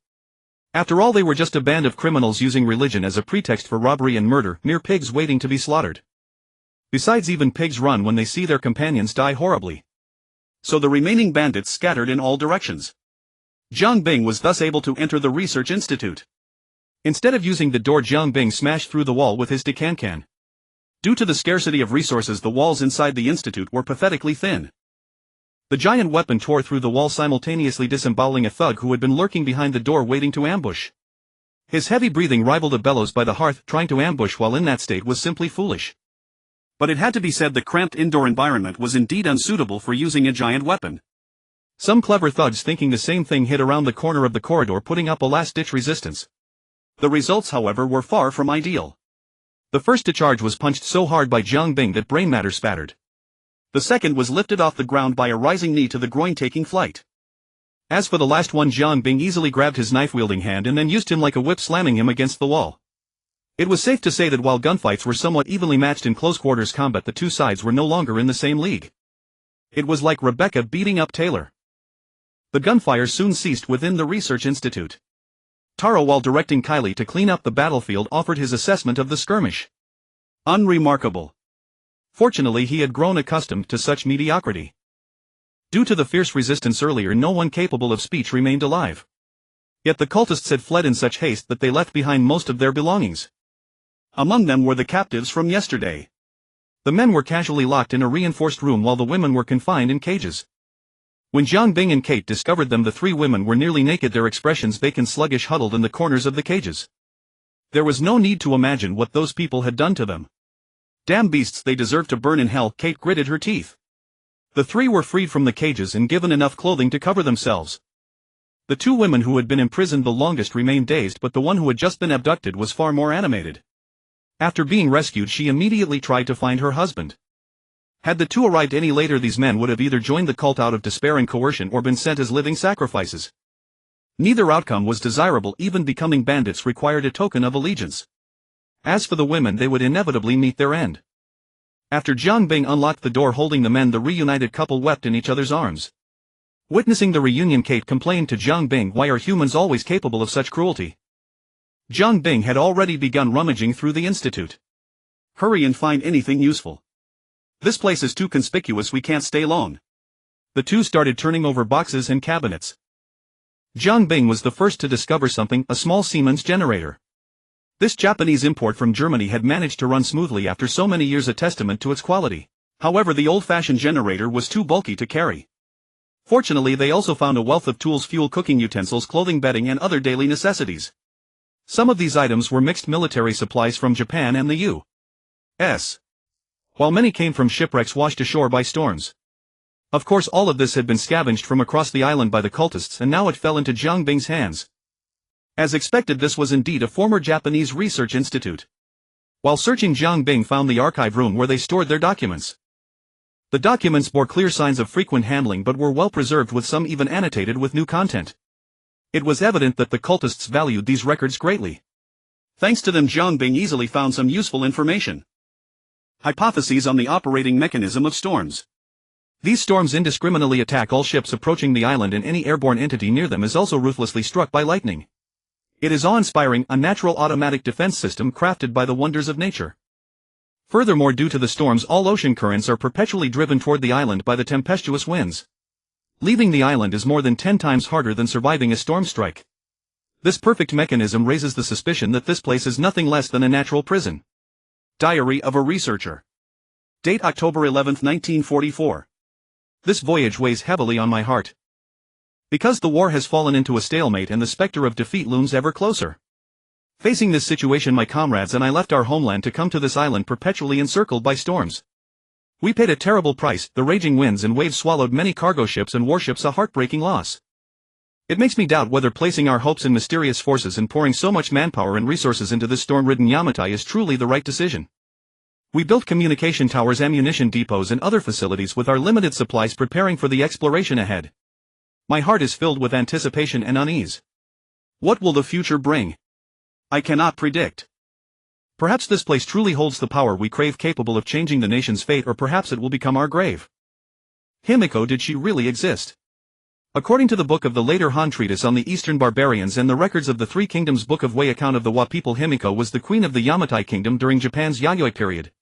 After all, they were just a band of criminals using religion as a pretext for robbery and murder, mere pigs waiting to be slaughtered. Besides, even pigs run when they see their companions die horribly. So the remaining bandits scattered in all directions. Zhang Bing was thus able to enter the research institute. Instead of using the door, Zhang Bing smashed through the wall with his decadent. Due to the scarcity of resources, the walls inside the institute were pathetically thin. The giant weapon tore through the wall, simultaneously disemboweling a thug who had been lurking behind the door waiting to ambush. His heavy breathing rivaled a bellows by the hearth. Trying to ambush while in that state was simply foolish. But it had to be said, the cramped indoor environment was indeed unsuitable for using a giant weapon. Some clever thugs, thinking the same thing, hid around the corner of the corridor, putting up a last-ditch resistance. The results, however, were far from ideal. The first to charge was punched so hard by Zhang Bing that brain matter spattered. The second was lifted off the ground by a rising knee to the groin, taking flight. As for the last one, Zhang Bing easily grabbed his knife-wielding hand and then used him like a whip, slamming him against the wall. It was safe to say that while gunfights were somewhat evenly matched in close-quarters combat, the two sides were no longer in the same league. It was like Rebecca beating up Taylor. The gunfire soon ceased within the research institute. Taro, while directing Kylie to clean up the battlefield, offered his assessment of the skirmish. Unremarkable. Fortunately, he had grown accustomed to such mediocrity. Due to the fierce resistance earlier, no one capable of speech remained alive. Yet the cultists had fled in such haste that they left behind most of their belongings. Among them were the captives from yesterday. The men were casually locked in a reinforced room while the women were confined in cages. When Jiang Bing and Kate discovered them, the three women were nearly naked, their expressions vacant, sluggish, huddled in the corners of the cages. There was no need to imagine what those people had done to them. Damn beasts, they deserve to burn in hell, Kate gritted her teeth. The three were freed from the cages and given enough clothing to cover themselves. The two women who had been imprisoned the longest remained dazed, but the one who had just been abducted was far more animated. After being rescued, she immediately tried to find her husband. Had the two arrived any later, these men would have either joined the cult out of despair and coercion or been sent as living sacrifices. Neither outcome was desirable. Even becoming bandits required a token of allegiance. As for the women, they would inevitably meet their end. After Jiang Bing unlocked the door holding the men, the reunited couple wept in each other's arms. Witnessing the reunion, Kate complained to Jiang Bing, "Why are humans always capable of such cruelty?" Jiang Bing had already begun rummaging through the institute. "Hurry and find anything useful. This place is too conspicuous, we can't stay long." The two started turning over boxes and cabinets. Jiang Bing was the first to discover something, a small Siemens generator. This Japanese import from Germany had managed to run smoothly after so many years, a testament to its quality. However, the old-fashioned generator was too bulky to carry. Fortunately, they also found a wealth of tools, fuel, cooking utensils, clothing, bedding, and other daily necessities. Some of these items were mixed military supplies from Japan and the U.S., while many came from shipwrecks washed ashore by storms. Of course, all of this had been scavenged from across the island by the cultists, and now it fell into Jiang Bing's hands. As expected, this was indeed a former Japanese research institute. While searching, Jiang Bing found the archive room where they stored their documents. The documents bore clear signs of frequent handling but were well preserved, with some even annotated with new content. It was evident that the cultists valued these records greatly. Thanks to them, Jiang Bing easily found some useful information. Hypotheses on the operating mechanism of storms. These storms indiscriminately attack all ships approaching the island, and any airborne entity near them is also ruthlessly struck by lightning. It is awe-inspiring, a natural automatic defense system crafted by the wonders of nature. Furthermore, due to the storms, all ocean currents are perpetually driven toward the island by the tempestuous winds. Leaving the island is more than 10 times harder than surviving a storm strike. This perfect mechanism raises the suspicion that this place is nothing less than a natural prison. Diary of a Researcher. Date October 11, 1944. This voyage weighs heavily on my heart. Because the war has fallen into a stalemate and the specter of defeat looms ever closer. Facing this situation, my comrades and I left our homeland to come to this island perpetually encircled by storms. We paid a terrible price. The raging winds and waves swallowed many cargo ships and warships, a heartbreaking loss. It makes me doubt whether placing our hopes in mysterious forces and pouring so much manpower and resources into this storm-ridden Yamatai is truly the right decision. We built communication towers, ammunition depots, and other facilities with our limited supplies, preparing for the exploration ahead. My heart is filled with anticipation and unease. What will the future bring? I cannot predict. Perhaps this place truly holds the power we crave, capable of changing the nation's fate, or perhaps it will become our grave. Himiko, did she really exist? According to the book of the later Han treatise on the Eastern barbarians and the records of the Three Kingdoms Book of Wei account of the Wa people, Himiko was the queen of the Yamatai kingdom during Japan's Yayoi period.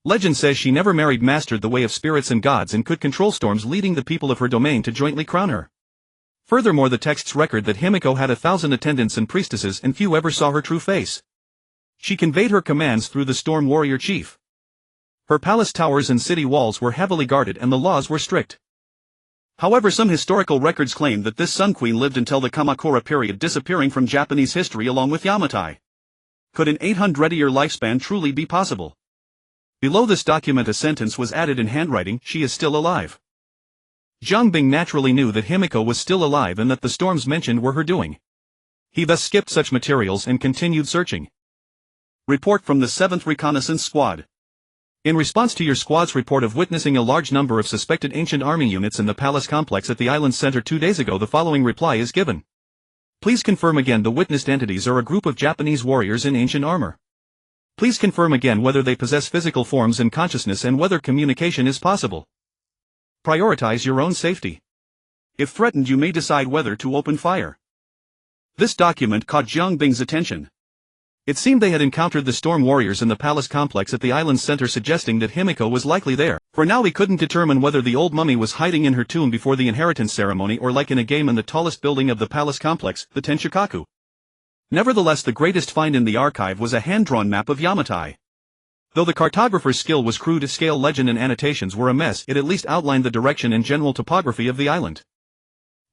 Legend says she never married, mastered the way of spirits and gods, and could control storms, leading the people of her domain to jointly crown her. Furthermore, the texts record that Himiko had 1,000 attendants and priestesses, and few ever saw her true face. She conveyed her commands through the storm warrior chief. Her palace towers and city walls were heavily guarded and the laws were strict. However, some historical records claim that this Sun Queen lived until the Kamakura period, disappearing from Japanese history along with Yamatai. Could an 800-year lifespan truly be possible? Below this document a sentence was added in handwriting: "She is still alive." Jiang Bing naturally knew that Himiko was still alive and that the storms mentioned were her doing. He thus skipped such materials and continued searching. Report from the 7th Reconnaissance Squad. In response to your squad's report of witnessing a large number of suspected ancient army units in the palace complex at the island's center 2 days ago, the following reply is given. Please confirm again the witnessed entities are a group of Japanese warriors in ancient armor. Please confirm again whether they possess physical forms and consciousness and whether communication is possible. Prioritize your own safety. If threatened, you may decide whether to open fire. This document caught Jiang Bing's attention. It seemed they had encountered the storm warriors in the palace complex at the island's center, suggesting that Himiko was likely there. For now he couldn't determine whether the old mummy was hiding in her tomb before the inheritance ceremony or like in a game in the tallest building of the palace complex, the Tenshikaku. Nevertheless, the greatest find in the archive was a hand-drawn map of Yamatai. Though the cartographer's skill was crude, scale legend and annotations were a mess, it at least outlined the direction and general topography of the island.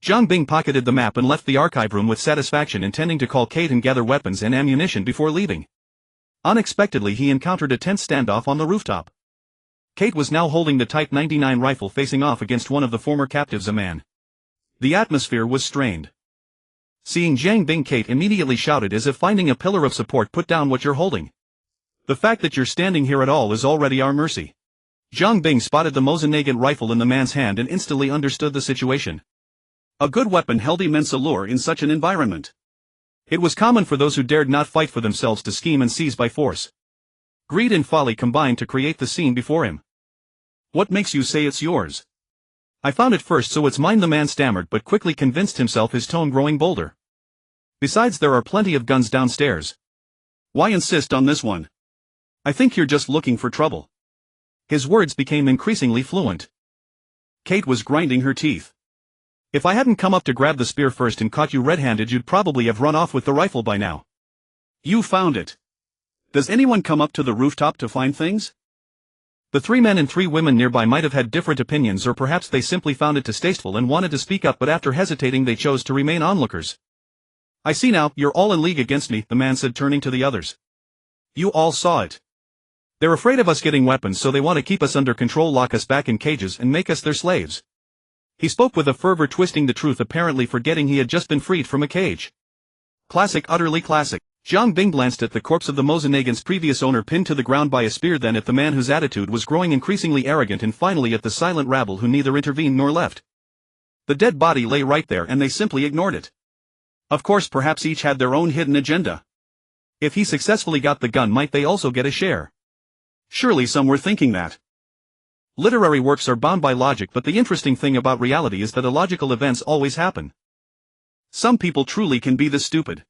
Zhang Bing pocketed the map and left the archive room with satisfaction, intending to call Kate and gather weapons and ammunition before leaving. Unexpectedly he encountered a tense standoff on the rooftop. Kate was now holding the Type 99 rifle, facing off against one of the former captives, a man. The atmosphere was strained. Seeing Zhang Bing, Kate immediately shouted as if finding a pillar of support, "Put down what you're holding. The fact that you're standing here at all is already our mercy." Zhang Bing spotted the manhwaedit rifle in the man's hand and instantly understood the situation. A good weapon held immense allure in such an environment. It was common for those who dared not fight for themselves to scheme and seize by force. Greed and folly combined to create the scene before him. "What makes you say it's yours?" "I found it first, so it's mine," the man stammered, but quickly convinced himself, his tone growing bolder. "Besides, there are plenty of guns downstairs. Why insist on this one? I think you're just looking for trouble." His words became increasingly fluent. Kate was grinding her teeth. "If I hadn't come up to grab the spear first and caught you red-handed, you'd probably have run off with the rifle by now. You found it. Does anyone come up to the rooftop to find things?" The 3 men and 3 women nearby might have had different opinions, or perhaps they simply found it distasteful and wanted to speak up, but after hesitating they chose to remain onlookers. "I see now, you're all in league against me," the man said, turning to the others. "You all saw it. They're afraid of us getting weapons, so they want to keep us under control, lock us back in cages and make us their slaves." He spoke with a fervor, twisting the truth, apparently forgetting he had just been freed from a cage. Classic, utterly classic. Zhang Bing glanced at the corpse of the manhwaedit's previous owner, pinned to the ground by a spear, then at the man whose attitude was growing increasingly arrogant, and finally at the silent rabble who neither intervened nor left. The dead body lay right there and they simply ignored it. Of course, perhaps each had their own hidden agenda. If he successfully got the gun, might they also get a share? Surely some were thinking that. Literary works are bound by logic, but the interesting thing about reality is that illogical events always happen. Some people truly can be this stupid.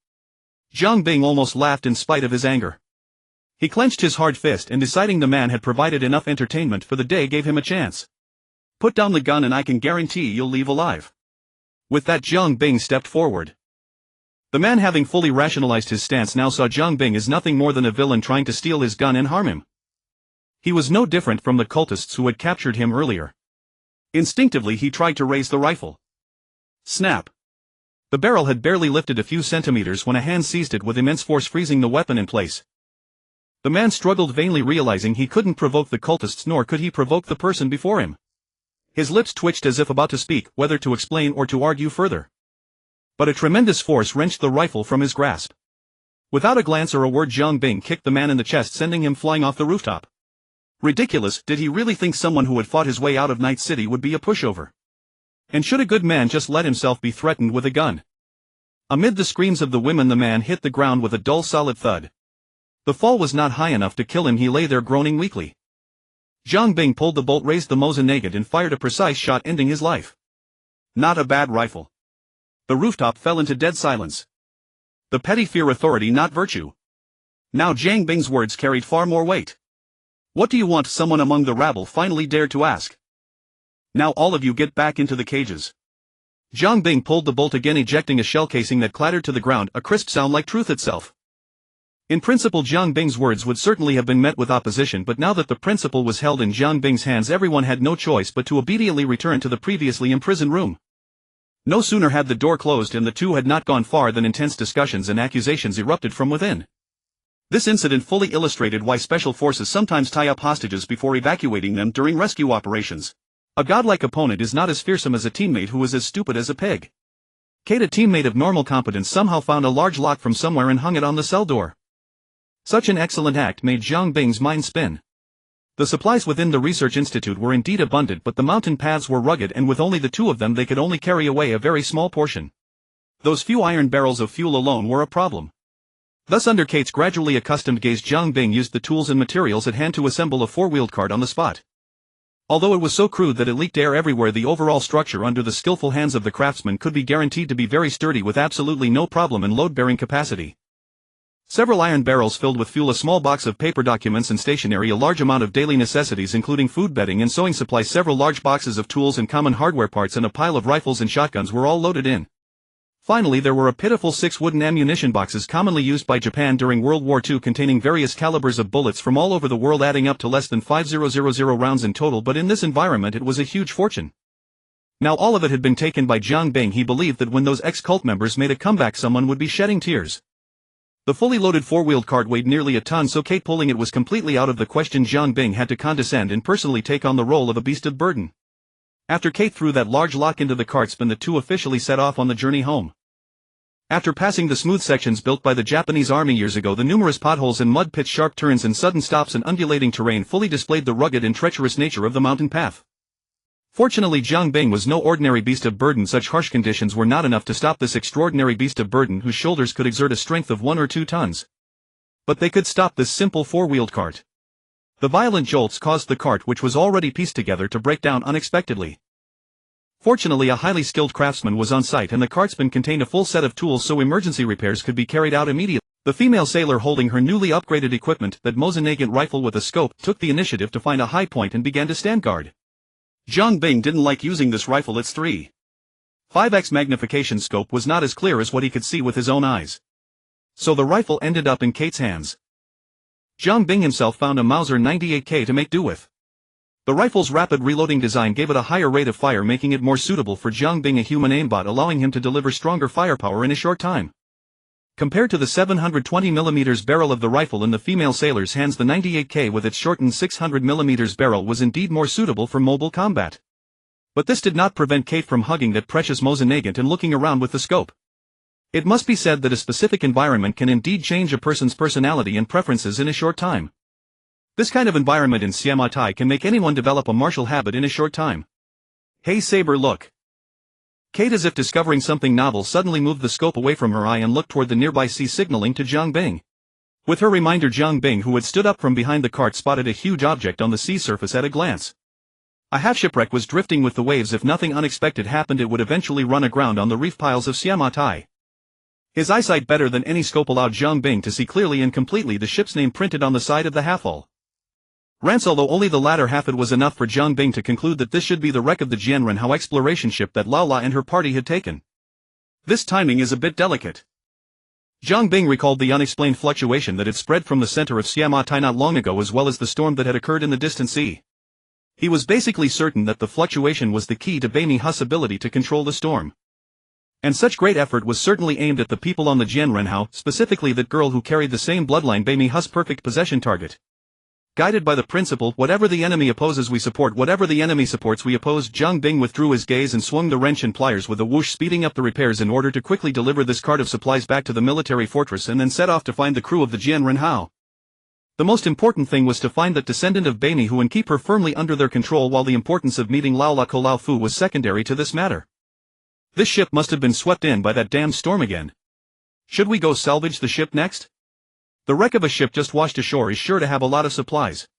Zhang Bing almost laughed in spite of his anger. He clenched his hard fist, and deciding the man had provided enough entertainment for the day, gave him a chance. "Put down the gun and I can guarantee you'll leave alive." With that, Zhang Bing stepped forward. The man, having fully rationalized his stance, now saw Zhang Bing as nothing more than a villain trying to steal his gun and harm him. He was no different from the cultists who had captured him earlier. Instinctively he tried to raise the rifle. Snap! The barrel had barely lifted a few centimeters when a hand seized it with immense force, freezing the weapon in place. The man struggled, vainly realizing he couldn't provoke the cultists, nor could he provoke the person before him. His lips twitched as if about to speak, whether to explain or to argue further. But a tremendous force wrenched the rifle from his grasp. Without a glance or a word, Zhang Bing kicked the man in the chest, sending him flying off the rooftop. Ridiculous! Did he really think someone who had fought his way out of Night City would be a pushover? And should a good man just let himself be threatened with a gun? Amid the screams of the women, the man hit the ground with a dull, solid thud. The fall was not high enough to kill him. He lay there groaning weakly. Zhang Bing pulled the bolt, raised the manhwaedit and fired a precise shot, ending his life. Not a bad rifle. The rooftop fell into dead silence. The petty fear authority, not virtue. Now Zhang Bing's words carried far more weight. "What do you want?" someone among the rabble finally dared to ask. "Now all of you get back into the cages." Zhang Bing pulled the bolt again, ejecting a shell casing that clattered to the ground, a crisp sound like truth itself. In principle, Zhang Bing's words would certainly have been met with opposition, but now that the principle was held in Zhang Bing's hands, everyone had no choice but to obediently return to the previously imprisoned room. No sooner had the door closed and the two had not gone far than intense discussions and accusations erupted from within. This incident fully illustrated why special forces sometimes tie up hostages before evacuating them during rescue operations. A godlike opponent is not as fearsome as a teammate who is as stupid as a pig. Kate, a teammate of normal competence, somehow found a large lock from somewhere and hung it on the cell door. Such an excellent act made Zhang Bing's mind spin. The supplies within the research institute were indeed abundant, but the mountain paths were rugged, and with only the two of them they could only carry away a very small portion. Those few iron barrels of fuel alone were a problem. Thus, under Kate's gradually accustomed gaze, Zhang Bing used the tools and materials at hand to assemble a four-wheeled cart on the spot. Although it was so crude that it leaked air everywhere, the overall structure under the skillful hands of the craftsman could be guaranteed to be very sturdy with absolutely no problem in load-bearing capacity. Several iron barrels filled with fuel, a small box of paper documents and stationery, a large amount of daily necessities including food, bedding and sewing supplies, several large boxes of tools and common hardware parts, and a pile of rifles and shotguns were all loaded in. Finally, there were a pitiful 6 wooden ammunition boxes commonly used by Japan during World War II, containing various calibers of bullets from all over the world, adding up to less than 5,000 rounds in total, but in this environment it was a huge fortune. Now all of it had been taken by Jiang Bing. He believed that when those ex-cult members made a comeback, someone would be shedding tears. The fully loaded four-wheeled cart weighed nearly a ton, so Kate pulling it was completely out of the question. Jiang Bing had to condescend and personally take on the role of a beast of burden. After Kate threw that large lock into the cart spin, the two officially set off on the journey home. After passing the smooth sections built by the Japanese army years ago, the numerous potholes and mud pits, sharp turns and sudden stops and undulating terrain fully displayed the rugged and treacherous nature of the mountain path. Fortunately, Jiang Bing was no ordinary beast of burden. Such harsh conditions were not enough to stop this extraordinary beast of burden, whose shoulders could exert a strength of 1 or 2 tons. But they could stop this simple four-wheeled cart. The violent jolts caused the cart, which was already pieced together, to break down unexpectedly. Fortunately, a highly skilled craftsman was on site, and the cartspin contained a full set of tools so emergency repairs could be carried out immediately. The female sailor, holding her newly upgraded equipment, that manhwaedit rifle with a scope, took the initiative to find a high point and began to stand guard. Jiang Bing didn't like using this rifle. Its 3.5x magnification scope was not as clear as what he could see with his own eyes. So the rifle ended up in Kate's hands. Jiang Bing himself found a Mauser 98K to make do with. The rifle's rapid reloading design gave it a higher rate of fire, making it more suitable for Jiang Bing, a human aimbot, allowing him to deliver stronger firepower in a short time. Compared to the 720mm barrel of the rifle in the female sailor's hands, the 98K with its shortened 600mm barrel was indeed more suitable for mobile combat. But this did not prevent Kate from hugging that precious manhwaedit and looking around with the scope. It must be said that a specific environment can indeed change a person's personality and preferences in a short time. This kind of environment in Siamatai can make anyone develop a martial habit in a short time. Hey Saber, look. Kate, as if discovering something novel, suddenly moved the scope away from her eye and looked toward the nearby sea, signaling to Jiang Bing. With her reminder, Jiang Bing, who had stood up from behind the cart, spotted a huge object on the sea surface at a glance. A half-shipwreck was drifting with the waves. If nothing unexpected happened, it would eventually run aground on the reef piles of Siamatai. His eyesight, better than any scope, allowed Jiang Bing to see clearly and completely the ship's name printed on the side of the half-hull. Rance, although only the latter half, it was enough for Jiang Bing to conclude that this should be the wreck of the Jianrenhao exploration ship that Lao La and her party had taken. This timing is a bit delicate. Jiang Bing recalled the unexplained fluctuation that had spread from the center of Siamatai not long ago, as well as the storm that had occurred in the distant sea. He was basically certain that the fluctuation was the key to Bai Mi's ability to control the storm. And such great effort was certainly aimed at the people on the Jianrenhao, specifically that girl who carried the same bloodline, Bai Mi's perfect possession target. Guided by the principle, whatever the enemy opposes we support, whatever the enemy supports we oppose, Jiang Bing withdrew his gaze and swung the wrench and pliers with a whoosh, speeding up the repairs in order to quickly deliver this cart of supplies back to the military fortress, and then set off to find the crew of the Jianrenhao. The most important thing was to find that descendant of Bai Mi and keep her firmly under their control, while the importance of meeting Lao La Lao Fu was secondary to this matter. This ship must have been swept in by that damned storm again. Should we go salvage the ship next? The wreck of a ship just washed ashore is sure to have a lot of supplies.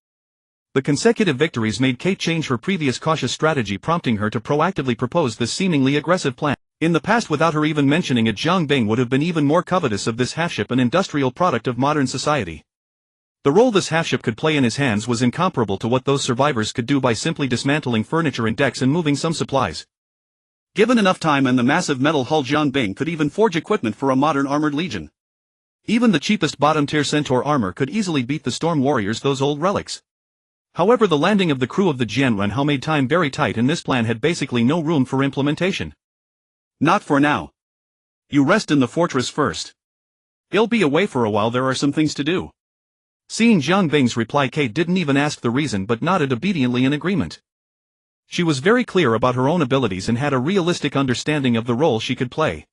The consecutive victories made Kate change her previous cautious strategy, prompting her to proactively propose this seemingly aggressive plan. In the past, without her even mentioning it, Jiang Bing would have been even more covetous of this half-ship, an industrial product of modern society. The role this half-ship could play in his hands was incomparable to what those survivors could do by simply dismantling furniture and decks and moving some supplies. Given enough time and the massive metal hull, Jiang Bing could even forge equipment for a modern armored legion. Even the cheapest bottom-tier Centaur armor could easily beat the Storm Warriors, those old relics. However, the landing of the crew of the Jianrenhao made time very tight, and this plan had basically no room for implementation. Not for now. You rest in the fortress first. I'll be away for a while, there are some things to do. Seeing Jiang Bing's reply, Kate didn't even ask the reason but nodded obediently in agreement. She was very clear about her own abilities and had a realistic understanding of the role she could play.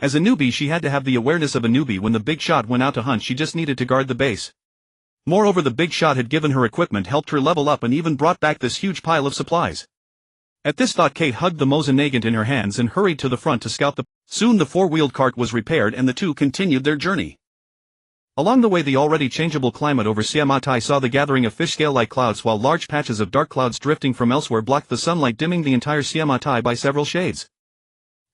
As a newbie, she had to have the awareness of a newbie. When the big shot went out to hunt, she just needed to guard the base. Moreover, the big shot had given her equipment, helped her level up, and even brought back this huge pile of supplies. At this thought, Kate hugged the manhwaedit in her hands and hurried to the front to scout the... Soon the four-wheeled cart was repaired and the two continued their journey. Along the way, the already changeable climate over Siamatai saw the gathering of fish-scale-like clouds, while large patches of dark clouds drifting from elsewhere blocked the sunlight, dimming the entire Siamatai by several shades.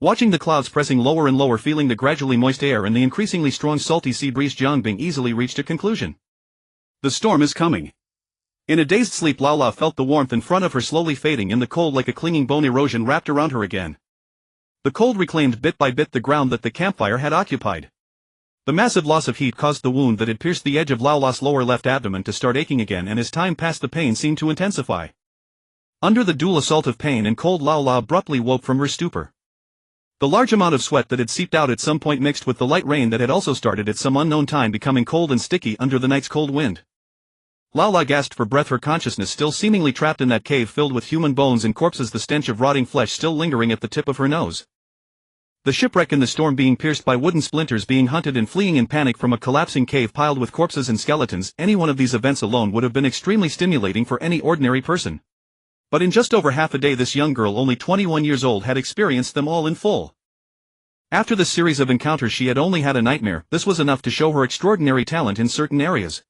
Watching the clouds pressing lower and lower, feeling the gradually moist air and the increasingly strong salty sea breeze, Jiang Bing easily reached a conclusion. The storm is coming. In a dazed sleep, Lao felt the warmth in front of her slowly fading and the cold like a clinging bone erosion wrapped around her again. The cold reclaimed bit by bit the ground that the campfire had occupied. The massive loss of heat caused the wound that had pierced the edge of Lao's lower left abdomen to start aching again, and as time passed the pain seemed to intensify. Under the dual assault of pain and cold, Lao abruptly woke from her stupor. The large amount of sweat that had seeped out at some point mixed with the light rain that had also started at some unknown time, becoming cold and sticky under the night's cold wind. Lao gasped for breath, her consciousness still seemingly trapped in that cave filled with human bones and corpses, the stench of rotting flesh still lingering at the tip of her nose. The shipwreck in the storm, being pierced by wooden splinters, being hunted and fleeing in panic from a collapsing cave piled with corpses and skeletons, any one of these events alone would have been extremely stimulating for any ordinary person. But in just over half a day this young girl, only 21 years old, had experienced them all in full. After the series of encounters she had only had a nightmare. This was enough to show her extraordinary talent in certain areas.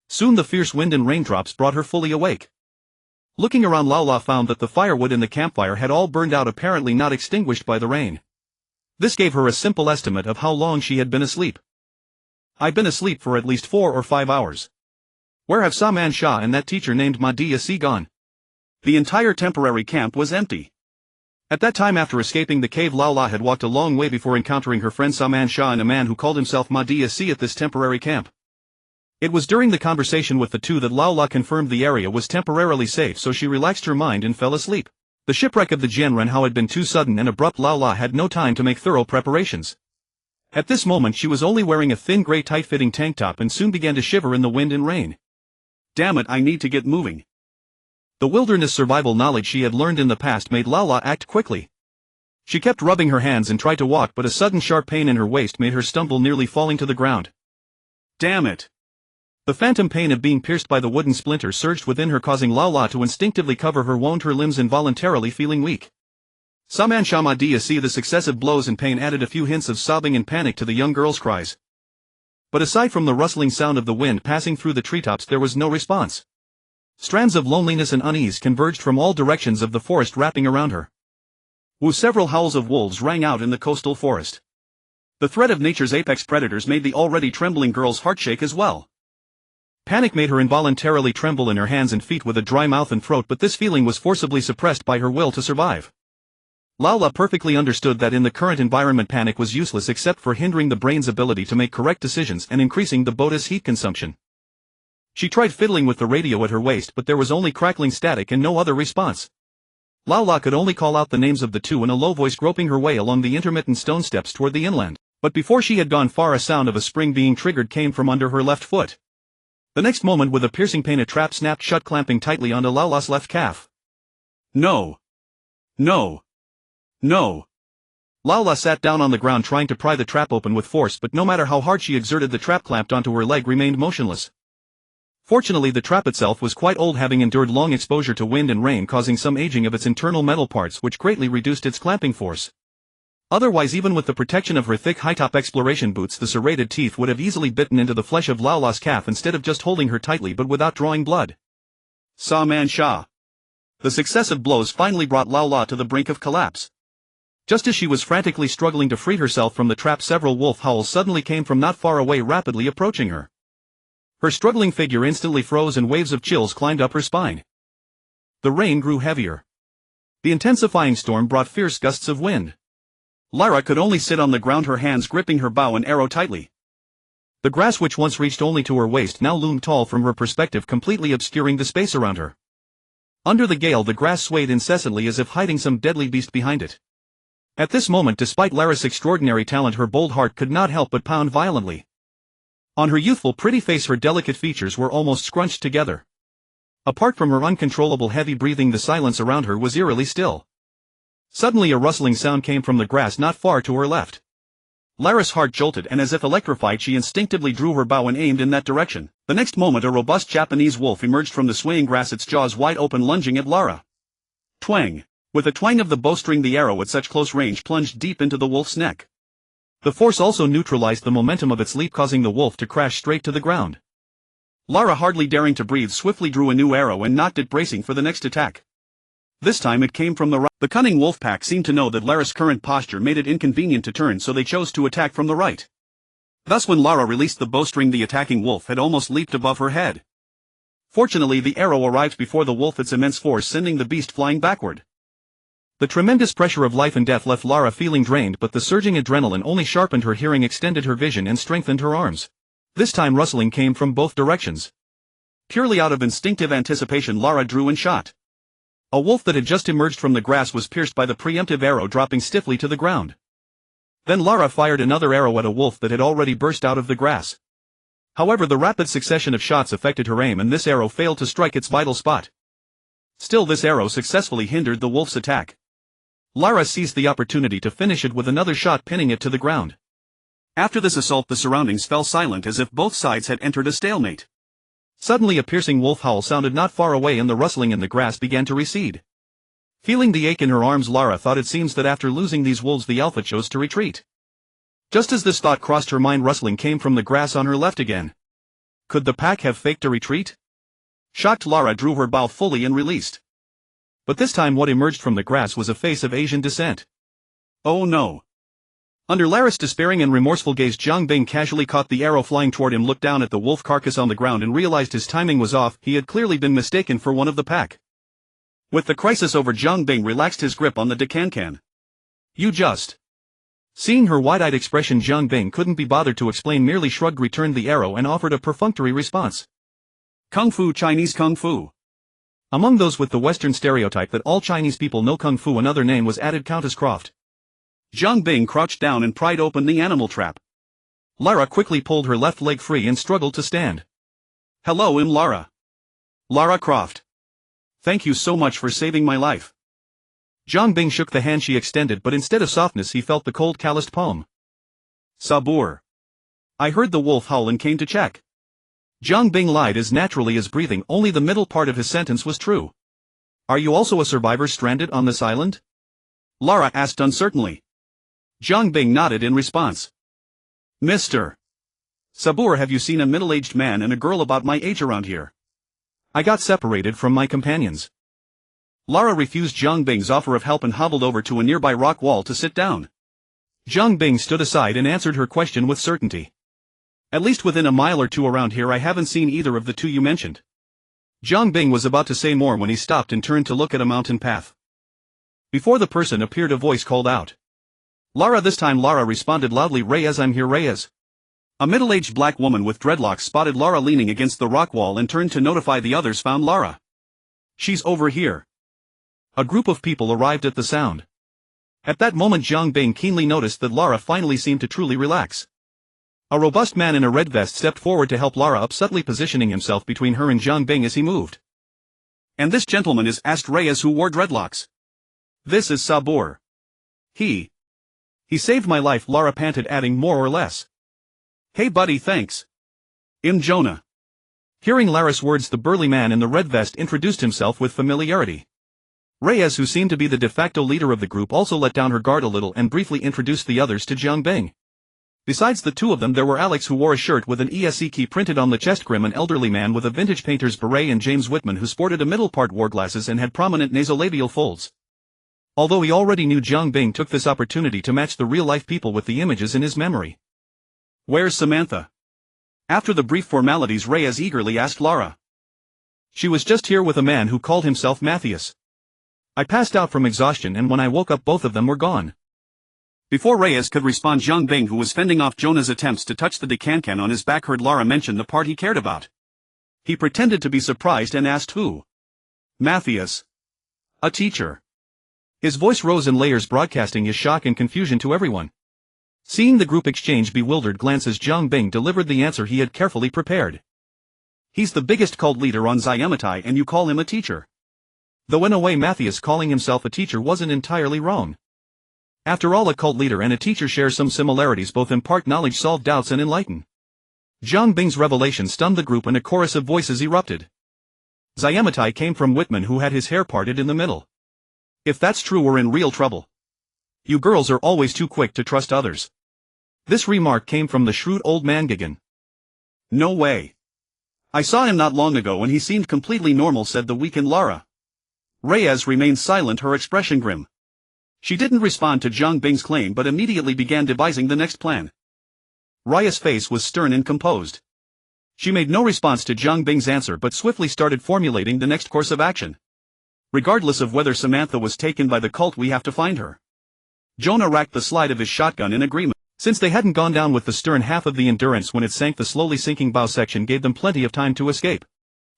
Soon the fierce wind and raindrops brought her fully awake. Looking around, Lao found that the firewood in the campfire had all burned out, apparently not extinguished by the rain. This gave her a simple estimate of how long she had been asleep. "I've been asleep for at least 4 or 5 hours. Where have Saman Shah and that teacher named Manhwa gone?" The entire temporary camp was empty. At that time, after escaping the cave, Lao had walked a long way before encountering her friend Saman Shah and a man who called himself Manhwa at this temporary camp. It was during the conversation with the two that Lao confirmed the area was temporarily safe, so she relaxed her mind and fell asleep. The shipwreck of the Jianrenhao had been too sudden and abrupt. Lao had no time to make thorough preparations. At this moment she was only wearing a thin grey tight-fitting tank top and soon began to shiver in the wind and rain. "Damn it, I need to get moving." The wilderness survival knowledge she had learned in the past made Lao act quickly. She kept rubbing her hands and tried to walk, but a sudden sharp pain in her waist made her stumble, nearly falling to the ground. "Damn it!" The phantom pain of being pierced by the wooden splinter surged within her, causing Lao to instinctively cover her wound, her limbs involuntarily feeling weak. Saman Shah Manhwa, the successive blows and pain added a few hints of sobbing and panic to the young girl's cries. But aside from the rustling sound of the wind passing through the treetops, there was no response. Strands of loneliness and unease converged from all directions of the forest wrapping around her. Several howls of wolves rang out in the coastal forest. The threat of nature's apex predators made the already trembling girl's heart shake as well. Panic made her involuntarily tremble in her hands and feet with a dry mouth and throat, but this feeling was forcibly suppressed by her will to survive. Lao perfectly understood that in the current environment panic was useless except for hindering the brain's ability to make correct decisions and increasing the body's heat consumption. She tried fiddling with the radio at her waist, but there was only crackling static and no other response. Lao could only call out the names of the two in a low voice, groping her way along the intermittent stone steps toward the inland. But before she had gone far, a sound of a spring being triggered came from under her left foot. The next moment, with a piercing pain, a trap snapped shut, clamping tightly onto Lao's left calf. "No! No! No!" Lao sat down on the ground trying to pry the trap open with force, but no matter how hard she exerted, the trap clamped onto her leg remained motionless. Fortunately, the trap itself was quite old, having endured long exposure to wind and rain, causing some aging of its internal metal parts, which greatly reduced its clamping force. Otherwise, even with the protection of her thick high-top exploration boots, the serrated teeth would have easily bitten into the flesh of Lao's calf instead of just holding her tightly but without drawing blood. Saman Shah. The successive blows finally brought Lao to the brink of collapse. Just as she was frantically struggling to free herself from the trap, several wolf howls suddenly came from not far away, rapidly approaching her. Her struggling figure instantly froze and waves of chills climbed up her spine. The rain grew heavier. The intensifying storm brought fierce gusts of wind. Lara could only sit on the ground, her hands gripping her bow and arrow tightly. The grass, which once reached only to her waist, now loomed tall from her perspective, completely obscuring the space around her. Under the gale, the grass swayed incessantly as if hiding some deadly beast behind it. At this moment, despite Lara's extraordinary talent, her bold heart could not help but pound violently. On her youthful, pretty face, her delicate features were almost scrunched together. Apart from her uncontrollable heavy breathing, the silence around her was eerily still. Suddenly a rustling sound came from the grass not far to her left. Lara's heart jolted, and as if electrified, she instinctively drew her bow and aimed in that direction. The next moment a robust Japanese wolf emerged from the swaying grass, its jaws wide open, lunging at Lara. Twang! With a twang of the bowstring, the arrow at such close range plunged deep into the wolf's neck. The force also neutralized the momentum of its leap, causing the wolf to crash straight to the ground. Lara, hardly daring to breathe, swiftly drew a new arrow and nocked it, bracing for the next attack. This time it came from the right. The cunning wolf pack seemed to know that Lara's current posture made it inconvenient to turn, so they chose to attack from the right. Thus when Lara released the bowstring, the attacking wolf had almost leaped above her head. Fortunately the arrow arrived before the wolf its immense force, sending the beast flying backward. The tremendous pressure of life and death left Lara feeling drained, but the surging adrenaline only sharpened her hearing, extended her vision and strengthened her arms. This time rustling came from both directions. Purely out of instinctive anticipation Lara drew and shot. A wolf that had just emerged from the grass was pierced by the preemptive arrow, dropping stiffly to the ground. Then Lara fired another arrow at a wolf that had already burst out of the grass. However, the rapid succession of shots affected her aim and this arrow failed to strike its vital spot. Still, this arrow successfully hindered the wolf's attack. Lara seized the opportunity to finish it with another shot, pinning it to the ground. After this assault the surroundings fell silent, as if both sides had entered a stalemate. Suddenly a piercing wolf howl sounded not far away and the rustling in the grass began to recede. Feeling the ache in her arms, Lara thought it seems that after losing these wolves the alpha chose to retreat. Just as this thought crossed her mind, rustling came from the grass on her left again. Could the pack have faked a retreat? Shocked, Lara drew her bow fully and released. But this time what emerged from the grass was a face of Asian descent. Oh no! Under Lara's despairing and remorseful gaze, Jiang Bing casually caught the arrow flying toward him, looked down at the wolf carcass on the ground and realized his timing was off. He had clearly been mistaken for one of the pack. With the crisis over, Jiang Bing relaxed his grip on the decancan. You just... Seeing her wide-eyed expression, Jiang Bing couldn't be bothered to explain, merely shrugged, returned the arrow and offered a perfunctory response. Kung Fu, Chinese Kung Fu. Among those with the Western stereotype that all Chinese people know Kung Fu, another name was added: Countess Croft. Jiang Bing crouched down and pried open the animal trap. Lara quickly pulled her left leg free and struggled to stand. Hello, I'm Lara. Lara Croft. Thank you so much for saving my life. Jiang Bing shook the hand she extended, but instead of softness he felt the cold, calloused palm. Sabur. I heard the wolf howl and came to check. Jiang Bing lied as naturally as breathing, only the middle part of his sentence was true. Are you also a survivor stranded on this island? Lara asked uncertainly. Jiang Bing nodded in response. Mr. Sabur, have you seen a middle-aged man and a girl about my age around here? I got separated from my companions. Lara refused Jiang Bing's offer of help and hobbled over to a nearby rock wall to sit down. Jiang Bing stood aside and answered her question with certainty. At least within a mile or two around here I haven't seen either of the two you mentioned. Jiang Bing was about to say more when he stopped and turned to look at a mountain path. Before the person appeared, a voice called out. Lara. This time Lara responded loudly, Reyes, I'm here, Reyes. A middle-aged black woman with dreadlocks spotted Lara leaning against the rock wall and turned to notify the others. Found Lara. She's over here. A group of people arrived at the sound. At that moment Jiang Bing keenly noticed that Lara finally seemed to truly relax. A robust man in a red vest stepped forward to help Lara up, subtly positioning himself between her and Jiang Bing as he moved. And this gentleman is, asked Reyes, who wore dreadlocks. This is Sabur. He saved my life, Lara panted, adding, more or less. Hey buddy, thanks. I'm Jonah. Hearing Lara's words, the burly man in the red vest introduced himself with familiarity. Reyes, who seemed to be the de facto leader of the group, also let down her guard a little and briefly introduced the others to Jiang Bing. Besides the two of them, there were Alex, who wore a shirt with an ESE key printed on the chest brim, an elderly man with a vintage painter's beret, and James Whitman, who sported a middle part, wore glasses and had prominent nasolabial folds. Although he already knew, Jiang Bing took this opportunity to match the real-life people with the images in his memory. Where's Samantha? After the brief formalities, Reyes eagerly asked Lara. She was just here with a man who called himself Matthias. I passed out from exhaustion, and when I woke up both of them were gone. Before Reyes could respond, Jiang Bing, who was fending off Jonah's attempts to touch the decancan on his back, heard Lara mention the part he cared about. He pretended to be surprised and asked who. Matthias. A teacher. His voice rose in layers, broadcasting his shock and confusion to everyone. Seeing the group exchange bewildered glances, Jiang Bing delivered the answer he had carefully prepared. He's the biggest cult leader on Xiamatai, and you call him a teacher. Though in a way Matthias calling himself a teacher wasn't entirely wrong. After all, a cult leader and a teacher share some similarities, both impart knowledge, solve doubts, and enlighten. Jiang Bing's revelation stunned the group and a chorus of voices erupted. Xiamatai came from Whitman, who had his hair parted in the middle. If that's true, we're in real trouble. You girls are always too quick to trust others. This remark came from the shrewd old man Gigan. No way. I saw him not long ago and he seemed completely normal, said the weakened Lara. Reyes remained silent, her expression grim. She didn't respond to Zhang Bing's claim but immediately began devising the next plan. Reyes' face was stern and composed. She made no response to Zhang Bing's answer but swiftly started formulating the next course of action. Regardless of whether Samantha was taken by the cult, we have to find her. Jonah racked the slide of his shotgun in agreement. Since they hadn't gone down with the stern half of the Endurance when it sank, the slowly sinking bow section gave them plenty of time to escape.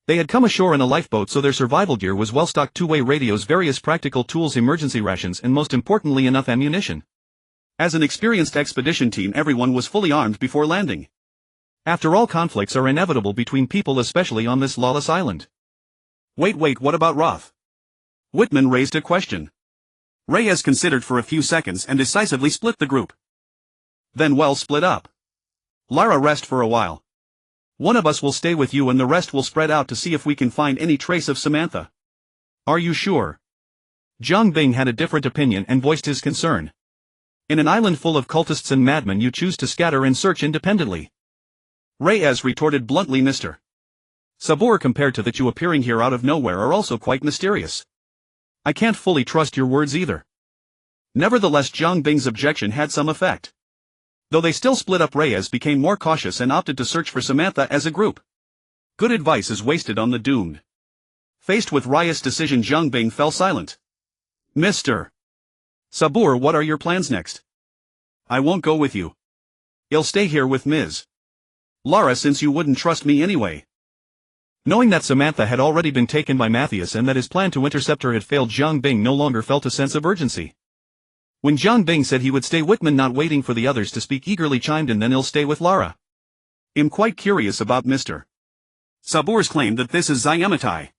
They had come ashore in a lifeboat, so their survival gear was well-stocked: two-way radios, various practical tools, emergency rations, and most importantly enough ammunition. As an experienced expedition team, everyone was fully armed before landing. After all, conflicts are inevitable between people, especially on this lawless island. Wait, what about Roth? Whitman raised a question. Reyes considered for a few seconds and decisively split the group. Then well, split up. Lara, rest for a while. One of us will stay with you and the rest will spread out to see if we can find any trace of Samantha. Are you sure? Zhang Bing had a different opinion and voiced his concern. In an island full of cultists and madmen, you choose to scatter and search independently. Reyes retorted bluntly, Mr. Sabur, compared to that, you appearing here out of nowhere are also quite mysterious. I can't fully trust your words either. Nevertheless, Zhang Bing's objection had some effect. Though they still split up, Reyes became more cautious and opted to search for Samantha as a group. Good advice is wasted on the doomed. Faced with Reyes' decision, Zhang Bing fell silent. Mr. Sabur, what are your plans next? I won't go with you. I'll stay here with Ms. Lara, since you wouldn't trust me anyway. Knowing that Samantha had already been taken by Matthias and that his plan to intercept her had failed, Zhang Bing no longer felt a sense of urgency. When Zhang Bing said he would stay, Whitman, not waiting for the others to speak, eagerly chimed in, then he'll stay with Lara. I'm quite curious about Mr. Sabur's claim that this is Zyamatai.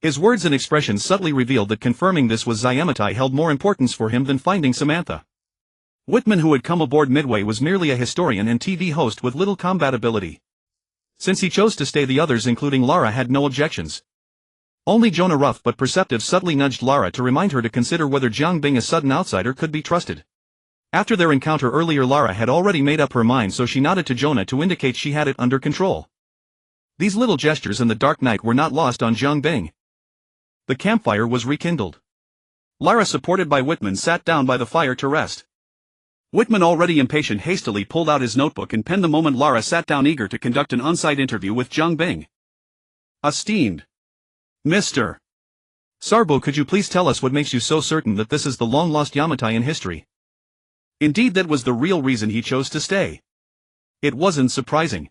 His words and expressions subtly revealed that confirming this was Zyamatai held more importance for him than finding Samantha. Whitman, who had come aboard midway, was merely a historian and TV host with little combat ability. Since he chose to stay, the others, including Lara, had no objections. Only Jonah, rough but perceptive, subtly nudged Lara to remind her to consider whether Zhang Bing, a sudden outsider, could be trusted. After their encounter earlier, Lara had already made up her mind, so she nodded to Jonah to indicate she had it under control. These little gestures in the dark night were not lost on Zhang Bing. The campfire was rekindled. Lara, supported by Whitman, sat down by the fire to rest. Whitman, already impatient, hastily pulled out his notebook and penned the moment Lara sat down, eager to conduct an on-site interview with Zhang Bing. Esteemed Mr. Sarbo, could you please tell us what makes you so certain that this is the long-lost Yamatai in history? Indeed, that was the real reason he chose to stay. It wasn't surprising.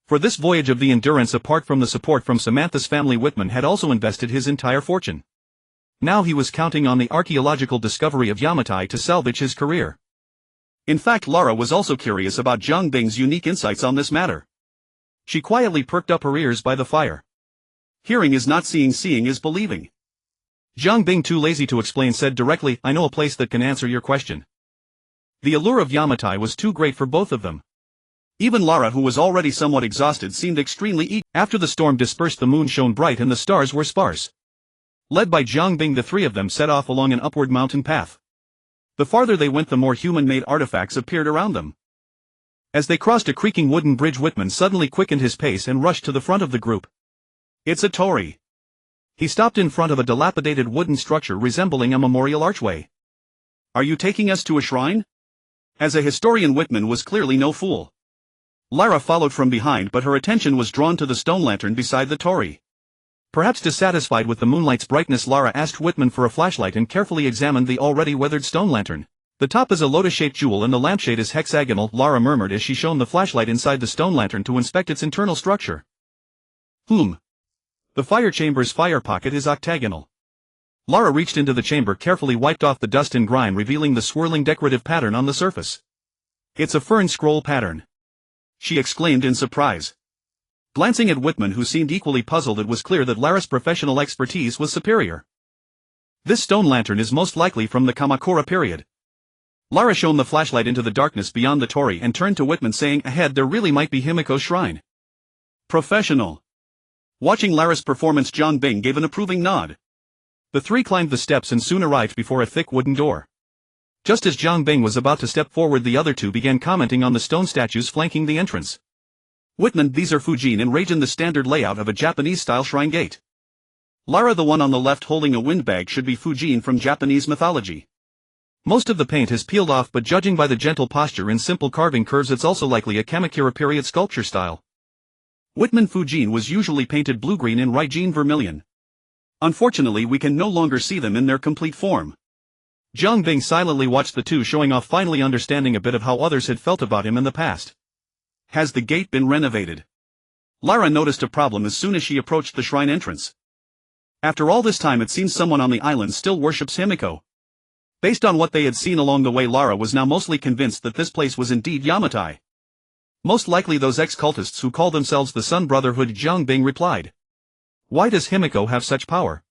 For this voyage of the Endurance, apart from the support from Samantha's family, Whitman had also invested his entire fortune. Now he was counting on the archaeological discovery of Yamatai to salvage his career. In fact, Lara was also curious about Zhang Bing's unique insights on this matter. She quietly perked up her ears by the fire. Hearing is not seeing, seeing is believing. Zhang Bing, too lazy to explain, said directly, I know a place that can answer your question. The allure of Yamatai was too great for both of them. Even Lara, who was already somewhat exhausted, seemed extremely eager. After the storm dispersed, the moon shone bright and the stars were sparse. Led by Zhang Bing, the three of them set off along an upward mountain path. The farther they went, the more human-made artifacts appeared around them. As they crossed a creaking wooden bridge, Whitman suddenly quickened his pace and rushed to the front of the group. It's a torii. He stopped in front of a dilapidated wooden structure resembling a memorial archway. Are you taking us to a shrine? As a historian, Whitman was clearly no fool. Lara followed from behind, but her attention was drawn to the stone lantern beside the torii. Perhaps dissatisfied with the moonlight's brightness, Lara asked Whitman for a flashlight and carefully examined the already weathered stone lantern. The top is a lotus-shaped jewel and the lampshade is hexagonal, Lara murmured as she shone the flashlight inside the stone lantern to inspect its internal structure. The fire chamber's fire pocket is octagonal. Lara reached into the chamber, carefully wiped off the dust and grime, revealing the swirling decorative pattern on the surface. It's a fern scroll pattern, she exclaimed in surprise. Glancing at Whitman, who seemed equally puzzled, it was clear that Lara's professional expertise was superior. This stone lantern is most likely from the Kamakura period. Lara shone the flashlight into the darkness beyond the torii and turned to Whitman, saying, ahead there really might be Himiko's shrine. Professional. Watching Lara's performance, Zhang Bing gave an approving nod. The three climbed the steps and soon arrived before a thick wooden door. Just as Zhang Bing was about to step forward, the other two began commenting on the stone statues flanking the entrance. Whitman, these are Fujin and Reijin, the standard layout of a Japanese-style shrine gate. Lara, the one on the left holding a windbag, should be Fujin from Japanese mythology. Most of the paint has peeled off, but judging by the gentle posture and simple carving curves, it's also likely a Kamakura period sculpture style. Whitman Fujin was usually painted blue-green and Raijin vermilion. Unfortunately, we can no longer see them in their complete form. Jiang Bing silently watched the two, showing off, finally understanding a bit of how others had felt about him in the past. Has the gate been renovated? Lara noticed a problem as soon as she approached the shrine entrance. After all this time, it seems someone on the island still worships Himiko. Based on what they had seen along the way, Lara was now mostly convinced that this place was indeed Yamatai. Most likely those ex-cultists who call themselves the Sun Brotherhood, Jiang Bing replied. Why does Himiko have such power?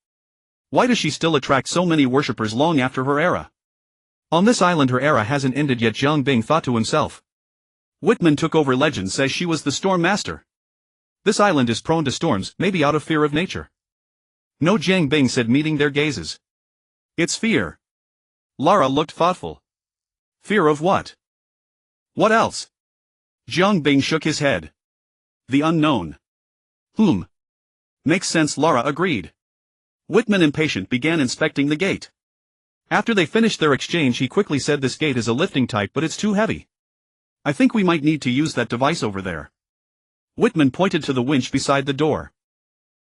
Why does she still attract so many worshippers long after her era? On this island her era hasn't ended yet, Jiang Bing thought to himself. Whitman took over. Legend says she was the Storm Master. This island is prone to storms, maybe out of fear of nature. No, Jiang Bing said, meeting their gazes. It's fear. Lara looked thoughtful. Fear of what? What else? Jiang Bing shook his head. The unknown. Makes sense, Lara agreed. Whitman, impatient, began inspecting the gate. After they finished their exchange, he quickly said, this gate is a lifting type, but it's too heavy. I think we might need to use that device over there. Whitman pointed to the winch beside the door.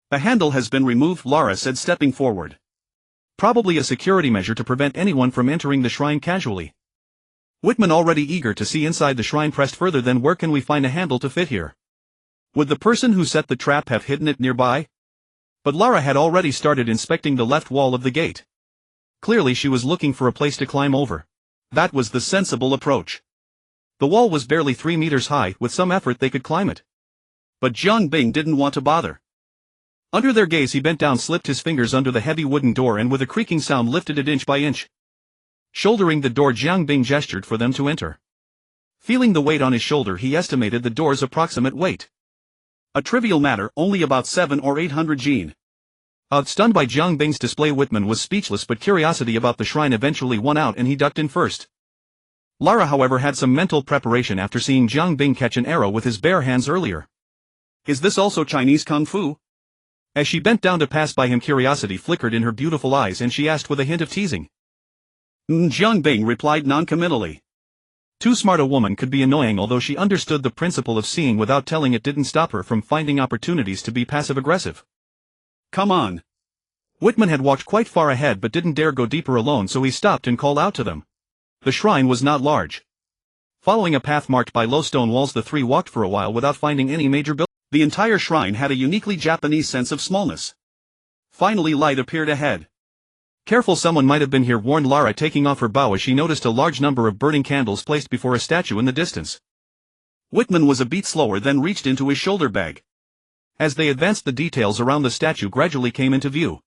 The handle has been removed, Lara said, stepping forward. Probably a security measure to prevent anyone from entering the shrine casually. Whitman, already eager to see inside the shrine, pressed further. Then where can we find a handle to fit here? Would the person who set the trap have hidden it nearby? But Lara had already started inspecting the left wall of the gate. Clearly she was looking for a place to climb over. That was the sensible approach. The wall was barely 3 meters high, with some effort they could climb it. But Jiang Bing didn't want to bother. Under their gaze he bent down, slipped his fingers under the heavy wooden door, and with a creaking sound lifted it inch by inch. Shouldering the door, Jiang Bing gestured for them to enter. Feeling the weight on his shoulder, he estimated the door's approximate weight. A trivial matter, only about 700 or 800 gene. Stunned by Jiang Bing's display, Whitman was speechless, but curiosity about the shrine eventually won out and he ducked in first. Lara, however, had some mental preparation after seeing Jiang Bing catch an arrow with his bare hands earlier. Is this also Chinese Kung Fu? As she bent down to pass by him, curiosity flickered in her beautiful eyes and she asked with a hint of teasing. Jiang Bing replied noncommittally. Too smart a woman could be annoying, although she understood the principle of seeing without telling. It didn't stop her from finding opportunities to be passive-aggressive. Come on. Whitman had walked quite far ahead but didn't dare go deeper alone, so he stopped and called out to them. The shrine was not large. Following a path marked by low stone walls, the three walked for a while without finding any major buildings. The entire shrine had a uniquely Japanese sense of smallness. Finally, light appeared ahead. Careful, someone might have been here, warned Lara, taking off her bow as she noticed a large number of burning candles placed before a statue in the distance. Whitman was a beat slower, then reached into his shoulder bag. As they advanced, the details around the statue gradually came into view.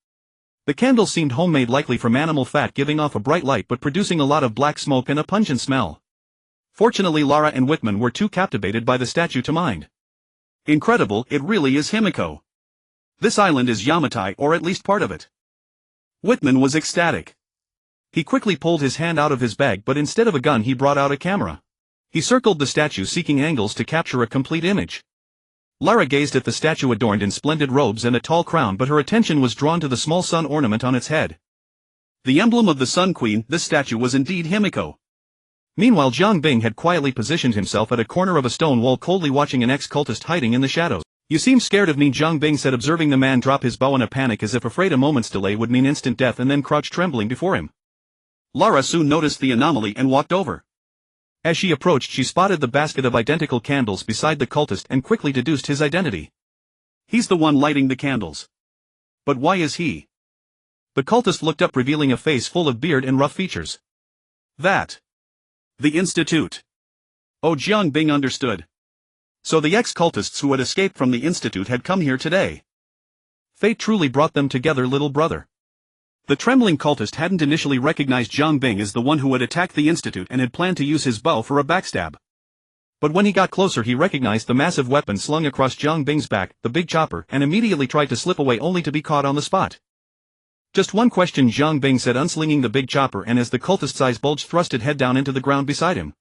The candles seemed homemade, likely from animal fat, giving off a bright light but producing a lot of black smoke and a pungent smell. Fortunately, Lara and Whitman were too captivated by the statue to mind. Incredible, it really is Himiko. This island is Yamatai, or at least part of it. Whitman was ecstatic. He quickly pulled his hand out of his bag, but instead of a gun he brought out a camera. He circled the statue, seeking angles to capture a complete image. Lara gazed at the statue, adorned in splendid robes and a tall crown, but her attention was drawn to the small sun ornament on its head. The emblem of the Sun Queen. This statue was indeed Himiko. Meanwhile, Jiang Bing had quietly positioned himself at a corner of a stone wall, coldly watching an ex-cultist hiding in the shadows. You seem scared of me, Jiang Bing said, observing the man drop his bow in a panic, as if afraid a moment's delay would mean instant death, and then crouched trembling before him. Lara soon noticed the anomaly and walked over. As she approached, she spotted the basket of identical candles beside the cultist and quickly deduced his identity. He's the one lighting the candles. But why is he? The cultist looked up, revealing a face full of beard and rough features. That. The Institute. Oh, Jiang Bing understood. So the ex-cultists who had escaped from the Institute had come here today. Fate truly brought them together, little brother. The trembling cultist hadn't initially recognized Jiang Bing as the one who had attacked the Institute and had planned to use his bow for a backstab. But when he got closer, he recognized the massive weapon slung across Jiang Bing's back, the big chopper, and immediately tried to slip away, only to be caught on the spot. Just one question, Jiang Bing said, unslinging the big chopper, and as the cultist's eyes bulged, thrust it head down into the ground beside him.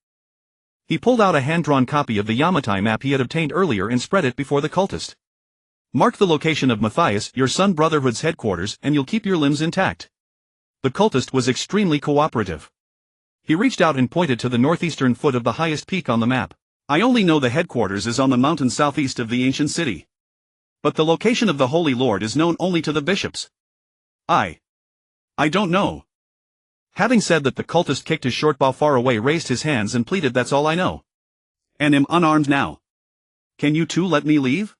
He pulled out a hand-drawn copy of the Yamatai map he had obtained earlier and spread it before the cultist. Mark the location of Matthias, your Sun Brotherhood's headquarters, and you'll keep your limbs intact. The cultist was extremely cooperative. He reached out and pointed to the northeastern foot of the highest peak on the map. I only know the headquarters is on the mountain southeast of the ancient city. But the location of the Holy Lord is known only to the bishops. I don't know. Having said that, the cultist kicked his short bow far away, raised his hands and pleaded, that's all I know. And am unarmed now. Can you two let me leave?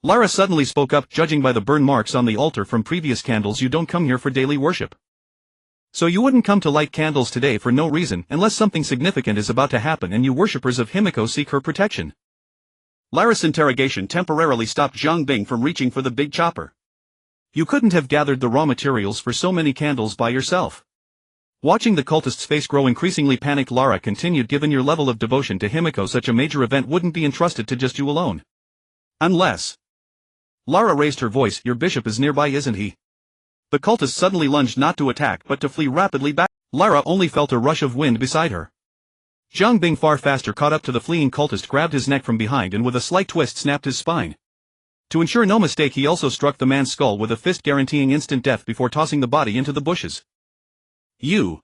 Lara suddenly spoke up, judging by the burn marks on the altar from previous candles, you don't come here for daily worship. So you wouldn't come to light candles today for no reason, unless something significant is about to happen and you worshippers of Himiko seek her protection. Lara's interrogation temporarily stopped Zhang Bing from reaching for the big chopper. You couldn't have gathered the raw materials for so many candles by yourself. Watching the cultist's face grow increasingly panicked, Lara continued, given your level of devotion to Himiko, such a major event wouldn't be entrusted to just you alone. Unless... Lara raised her voice, your bishop is nearby, isn't he? The cultist suddenly lunged, not to attack but to flee rapidly back. Lara only felt a rush of wind beside her. Zhang Bing, far faster, caught up to the fleeing cultist, grabbed his neck from behind and with a slight twist snapped his spine. To ensure no mistake, he also struck the man's skull with a fist, guaranteeing instant death before tossing the body into the bushes. You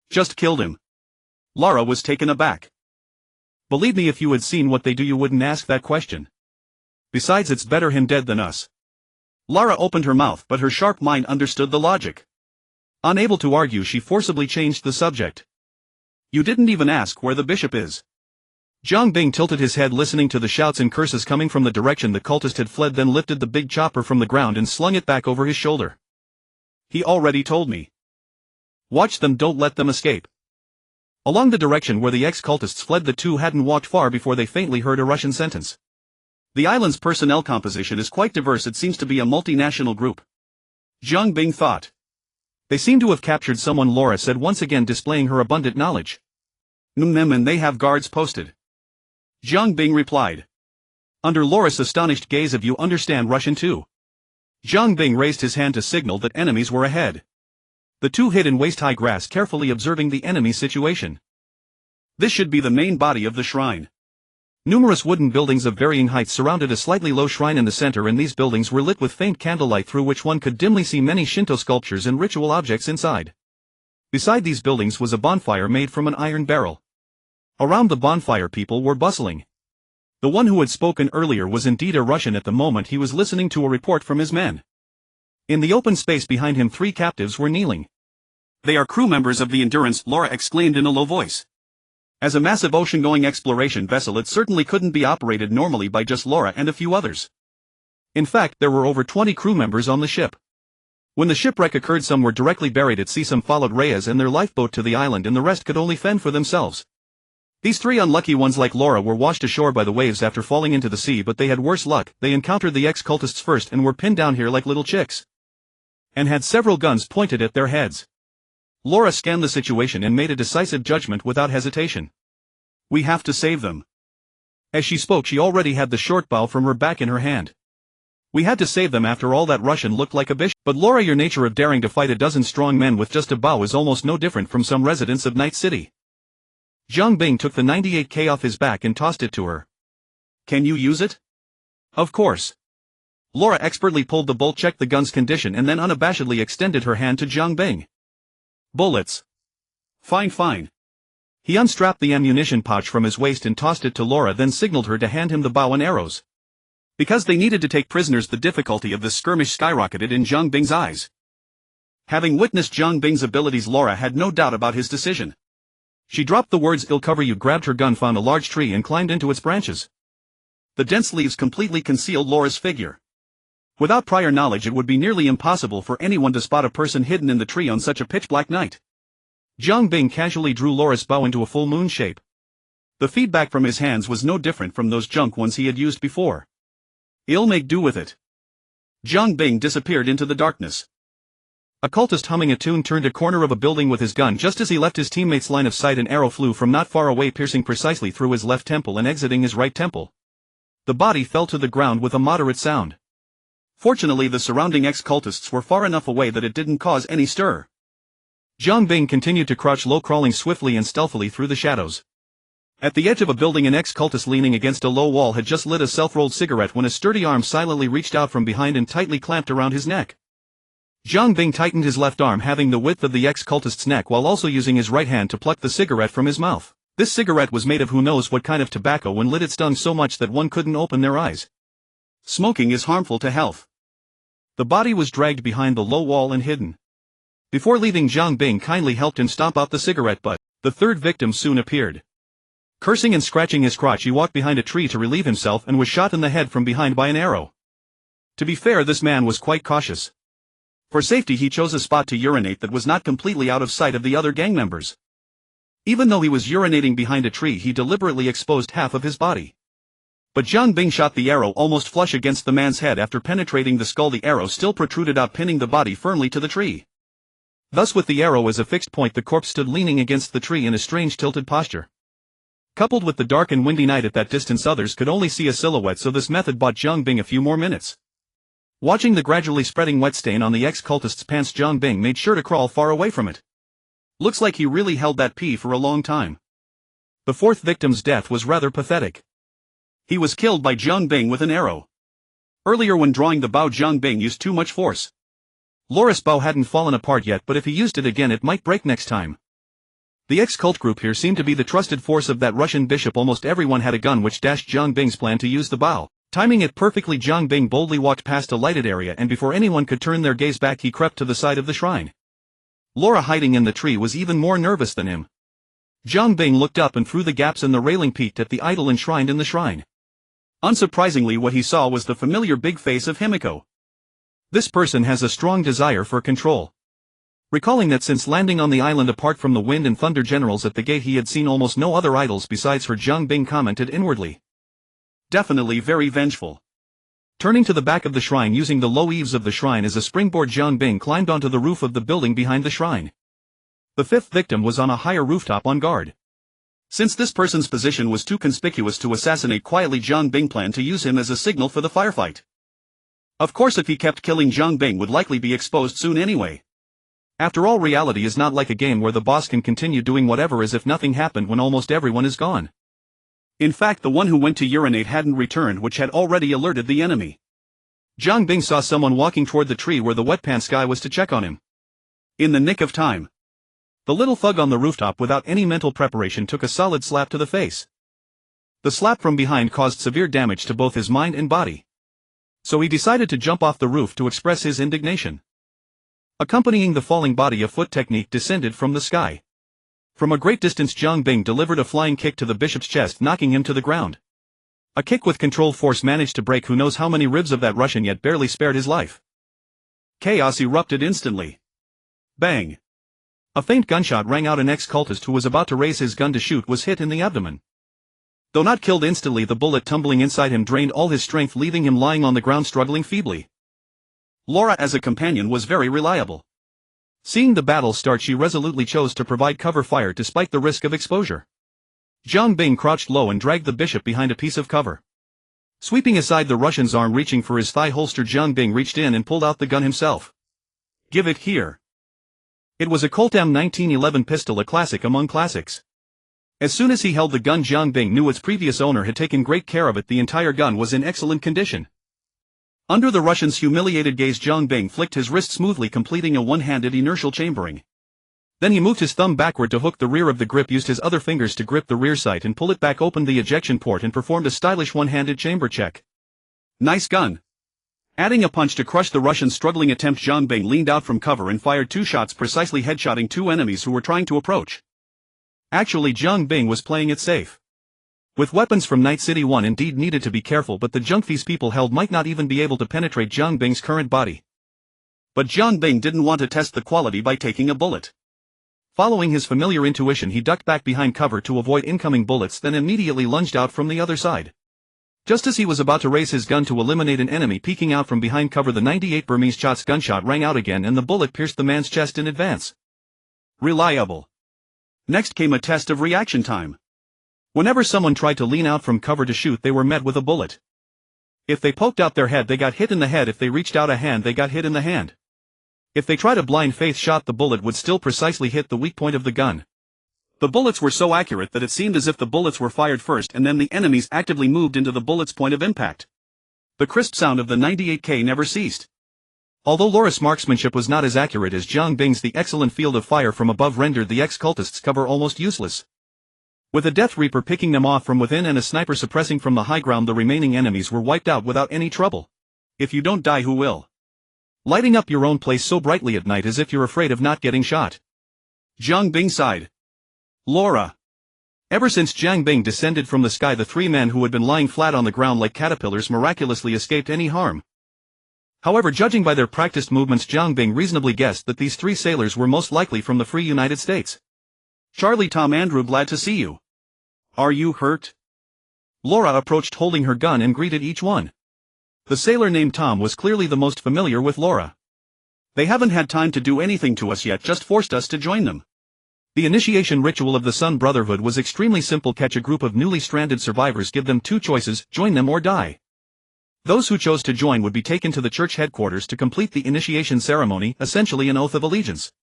just killed him. Lara was taken aback. Believe me, if you had seen what they do you wouldn't ask that question. Besides, it's better him dead than us. Lara opened her mouth, but her sharp mind understood the logic. Unable to argue, she forcibly changed the subject. You didn't even ask where the bishop is. Zhang Bing tilted his head, listening to the shouts and curses coming from the direction the cultist had fled, then lifted the big chopper from the ground and slung it back over his shoulder. He already told me. Watch them, don't let them escape. Along the direction where the ex-cultists fled, the two hadn't walked far before they faintly heard a Russian sentence. The island's personnel composition is quite diverse, it seems to be a multinational group. Zhang Bing thought. They seem to have captured someone, Lara said, once again displaying her abundant knowledge. And they have guards posted. Zhang Bing replied. Under Lara's astonished gaze, of you understand Russian too? Zhang Bing raised his hand to signal that enemies were ahead. The two hid in waist-high grass, carefully observing the enemy's situation. This should be the main body of the shrine. Numerous wooden buildings of varying heights surrounded a slightly low shrine in the center, and these buildings were lit with faint candlelight through which one could dimly see many Shinto sculptures and ritual objects inside. Beside these buildings was a bonfire made from an iron barrel. Around the bonfire people were bustling. The one who had spoken earlier was indeed a Russian. At the moment he was listening to a report from his men. In the open space behind him 3 captives were kneeling. They are crew members of the Endurance, Lara exclaimed in a low voice. As a massive ocean-going exploration vessel, it certainly couldn't be operated normally by just Lara and a few others. In fact, there were over 20 crew members on the ship. When the shipwreck occurred, some were directly buried at sea, some followed Reyes and their lifeboat to the island, and the rest could only fend for themselves. These 3 unlucky ones like Lara were washed ashore by the waves after falling into the sea, but they had worse luck. They encountered the ex-cultists first and were pinned down here like little chicks. And had several guns pointed at their heads. Lara scanned the situation and made a decisive judgment without hesitation. We have to save them. As she spoke, she already had the short bow from her back in her hand. We had to save them. After all, that Russian looked like a bishop. But Lara, your nature of daring to fight a dozen strong men with just a bow is almost no different from some residents of Night City. Zhang Bing took the 98K off his back and tossed it to her. Can you use it? Of course. Lara expertly pulled the bolt, checked the gun's condition, and then unabashedly extended her hand to Zhang Bing. Bullets. Fine, fine. He unstrapped the ammunition pouch from his waist and tossed it to Lara, then signaled her to hand him the bow and arrows. Because they needed to take prisoners, the difficulty of this skirmish skyrocketed in Zhang Bing's eyes. Having witnessed Zhang Bing's abilities, Lara had no doubt about his decision. She dropped the words, "I'll cover you," grabbed her gun, found a large tree and climbed into its branches. The dense leaves completely concealed Lara's figure. Without prior knowledge, it would be nearly impossible for anyone to spot a person hidden in the tree on such a pitch-black night. Zhang Bing casually drew Lara's bow into a full moon shape. The feedback from his hands was no different from those junk ones he had used before. "I'll make do with it." Zhang Bing disappeared into the darkness. A cultist humming a tune turned a corner of a building with his gun. Just as he left his teammate's line of sight, an arrow flew from not far away, piercing precisely through his left temple and exiting his right temple. The body fell to the ground with a moderate sound. Fortunately, the surrounding ex-cultists were far enough away that it didn't cause any stir. Zhang Bing continued to crouch low, crawling swiftly and stealthily through the shadows. At the edge of a building, an ex-cultist leaning against a low wall had just lit a self-rolled cigarette when a sturdy arm silently reached out from behind and tightly clamped around his neck. Jiang Bing tightened his left arm, having the width of the ex-cultist's neck, while also using his right hand to pluck the cigarette from his mouth. This cigarette was made of who knows what kind of tobacco. When lit it stung so much that one couldn't open their eyes. Smoking is harmful to health. The body was dragged behind the low wall and hidden. Before leaving, Jiang Bing kindly helped him stomp out the cigarette butt. The third victim soon appeared. Cursing and scratching his crotch, he walked behind a tree to relieve himself and was shot in the head from behind by an arrow. To be fair, this man was quite cautious. For safety, he chose a spot to urinate that was not completely out of sight of the other gang members. Even though he was urinating behind a tree, he deliberately exposed half of his body. But Jiang Bing shot the arrow almost flush against the man's head. After penetrating the skull, the arrow still protruded out, pinning the body firmly to the tree. Thus, with the arrow as a fixed point, the corpse stood leaning against the tree in a strange tilted posture. Coupled with the dark and windy night at that distance, others could only see a silhouette, so this method bought Jiang Bing a few more minutes. Watching the gradually spreading wet stain on the ex-cultist's pants, Jiang Bing made sure to crawl far away from it. Looks like he really held that pee for a long time. The fourth victim's death was rather pathetic. He was killed by Jiang Bing with an arrow. Earlier, when drawing the bow, Jiang Bing used too much force. Loris' bow hadn't fallen apart yet, but if he used it again, it might break next time. The ex-cult group here seemed to be the trusted force of that Russian bishop. Almost everyone had a gun, which dashed Jiang Bing's plan to use the bow. Timing it perfectly, Jiang Bing boldly walked past a lighted area, and before anyone could turn their gaze back, he crept to the side of the shrine. Laura, hiding in the tree, was even more nervous than him. Jiang Bing looked up and through the gaps in the railing peeked at the idol enshrined in the shrine. Unsurprisingly, what he saw was the familiar big face of Himiko. This person has a strong desire for control. Recalling that since landing on the island, apart from the Wind and Thunder generals at the gate, he had seen almost no other idols besides her, Jiang Bing commented inwardly. Definitely very vengeful. Turning to the back of the shrine, using the low eaves of the shrine as a springboard, Jiang Bing climbed onto the roof of the building behind the shrine. The fifth victim was on a higher rooftop on guard. Since this person's position was too conspicuous to assassinate quietly, Jiang Bing planned to use him as a signal for the firefight. Of course, if he kept killing, Jiang Bing would likely be exposed soon anyway. After all, reality is not like a game where the boss can continue doing whatever as if nothing happened when almost everyone is gone. In fact, the one who went to urinate hadn't returned, which had already alerted the enemy. Jiang Bing saw someone walking toward the tree where the wet pants guy was to check on him. In the nick of time. The little thug on the rooftop, without any mental preparation, took a solid slap to the face. The slap from behind caused severe damage to both his mind and body. So he decided to jump off the roof to express his indignation. Accompanying the falling body, a foot technique descended from the sky. From a great distance, Jiang Bing delivered a flying kick to the bishop's chest, knocking him to the ground. A kick with controlled force managed to break who knows how many ribs of that Russian, yet barely spared his life. Chaos erupted instantly. Bang! A faint gunshot rang out. An ex-cultist who was about to raise his gun to shoot was hit in the abdomen. Though not killed instantly, the bullet tumbling inside him drained all his strength, leaving him lying on the ground struggling feebly. Laura, as a companion, was very reliable. Seeing the battle start, she resolutely chose to provide cover fire despite the risk of exposure. Jiang Bing crouched low and dragged the bishop behind a piece of cover. Sweeping aside the Russian's arm reaching for his thigh holster, Jiang Bing reached in and pulled out the gun himself. Give it here. It was a Colt M1911 pistol, a classic among classics. As soon as he held the gun, Jiang Bing knew its previous owner had taken great care of it. The entire gun was in excellent condition. Under the Russian's humiliated gaze, Jiang Bing flicked his wrist smoothly, completing a one-handed inertial chambering. Then he moved his thumb backward to hook the rear of the grip, used his other fingers to grip the rear sight and pull it back, opened the ejection port and performed a stylish one-handed chamber check. Nice gun. Adding a punch to crush the Russian's struggling attempt, Jiang Bing leaned out from cover and fired 2 shots, precisely headshotting 2 enemies who were trying to approach. Actually, Jiang Bing was playing it safe. With weapons from Night City, one indeed needed to be careful, but the junk these people held might not even be able to penetrate Jiang Bing's current body. But Jiang Bing didn't want to test the quality by taking a bullet. Following his familiar intuition, he ducked back behind cover to avoid incoming bullets, then immediately lunged out from the other side. Just as he was about to raise his gun to eliminate an enemy peeking out from behind cover, the 98 Burmese Chot's gunshot rang out again and the bullet pierced the man's chest in advance. Reliable. Next came a test of reaction time. Whenever someone tried to lean out from cover to shoot, they were met with a bullet. If they poked out their head, they got hit in the head. If they reached out a hand, they got hit in the hand. If they tried a blind faith shot, the bullet would still precisely hit the weak point of the gun. The bullets were so accurate that it seemed as if the bullets were fired first and then the enemies actively moved into the bullet's point of impact. The crisp sound of the 98K never ceased. Although Laura's marksmanship was not as accurate as Jiang Bing's, the excellent field of fire from above rendered the ex-cultists' cover almost useless. With a Death Reaper picking them off from within and a sniper suppressing from the high ground, the remaining enemies were wiped out without any trouble. If you don't die, who will? Lighting up your own place so brightly at night as if you're afraid of not getting shot. Jiang Bing sighed. Laura. Ever since Jiang Bing descended from the sky, the three men who had been lying flat on the ground like caterpillars miraculously escaped any harm. However, judging by their practiced movements, Jiang Bing reasonably guessed that these three sailors were most likely from the free United States. Charlie, Tom, Andrew, glad to see you. Are you hurt? Laura approached holding her gun and greeted each one. The sailor named Tom was clearly the most familiar with Laura. They haven't had time to do anything to us yet, just forced us to join them. The initiation ritual of the Sun Brotherhood was extremely simple. Catch a group of newly stranded survivors, give them two choices, join them or die. Those who chose to join would be taken to the church headquarters to complete the initiation ceremony, essentially an oath of allegiance.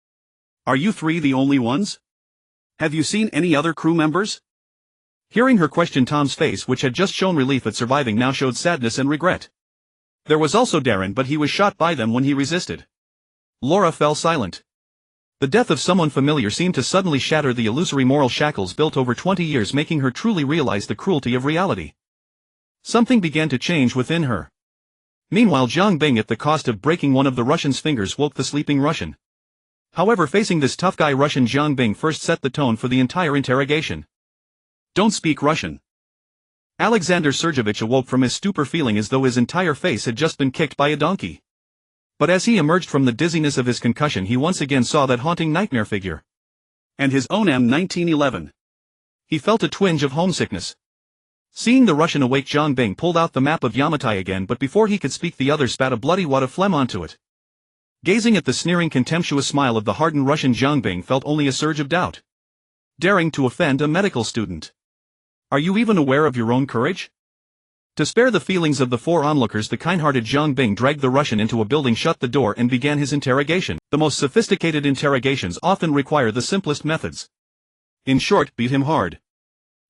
Are you three the only ones? Have you seen any other crew members? Hearing her question, Tom's face, which had just shown relief at surviving, now showed sadness and regret. There was also Darren, but he was shot by them when he resisted. Laura fell silent. The death of someone familiar seemed to suddenly shatter the illusory moral shackles built over 20 years, making her truly realize the cruelty of reality. Something began to change within her. Meanwhile, Jiang Bing, at the cost of breaking one of the Russian's fingers, woke the sleeping Russian. However, facing this tough guy Russian, Jiang Bing first set the tone for the entire interrogation. Don't speak Russian. Alexander Sergeyevich awoke from his stupor, feeling as though his entire face had just been kicked by a donkey. But as he emerged from the dizziness of his concussion, he once again saw that haunting nightmare figure. And his own M1911. He felt a twinge of homesickness. Seeing the Russian awake, Jiang Bing pulled out the map of Yamatai again, but before he could speak, the other spat a bloody wad of phlegm onto it. Gazing at the sneering, contemptuous smile of the hardened Russian, Jiang Bing felt only a surge of doubt. Daring to offend a medical student. Are you even aware of your own courage? To spare the feelings of the four onlookers, the kind-hearted Jiang Bing dragged the Russian into a building, shut the door, and began his interrogation. The most sophisticated interrogations often require the simplest methods. In short, beat him hard.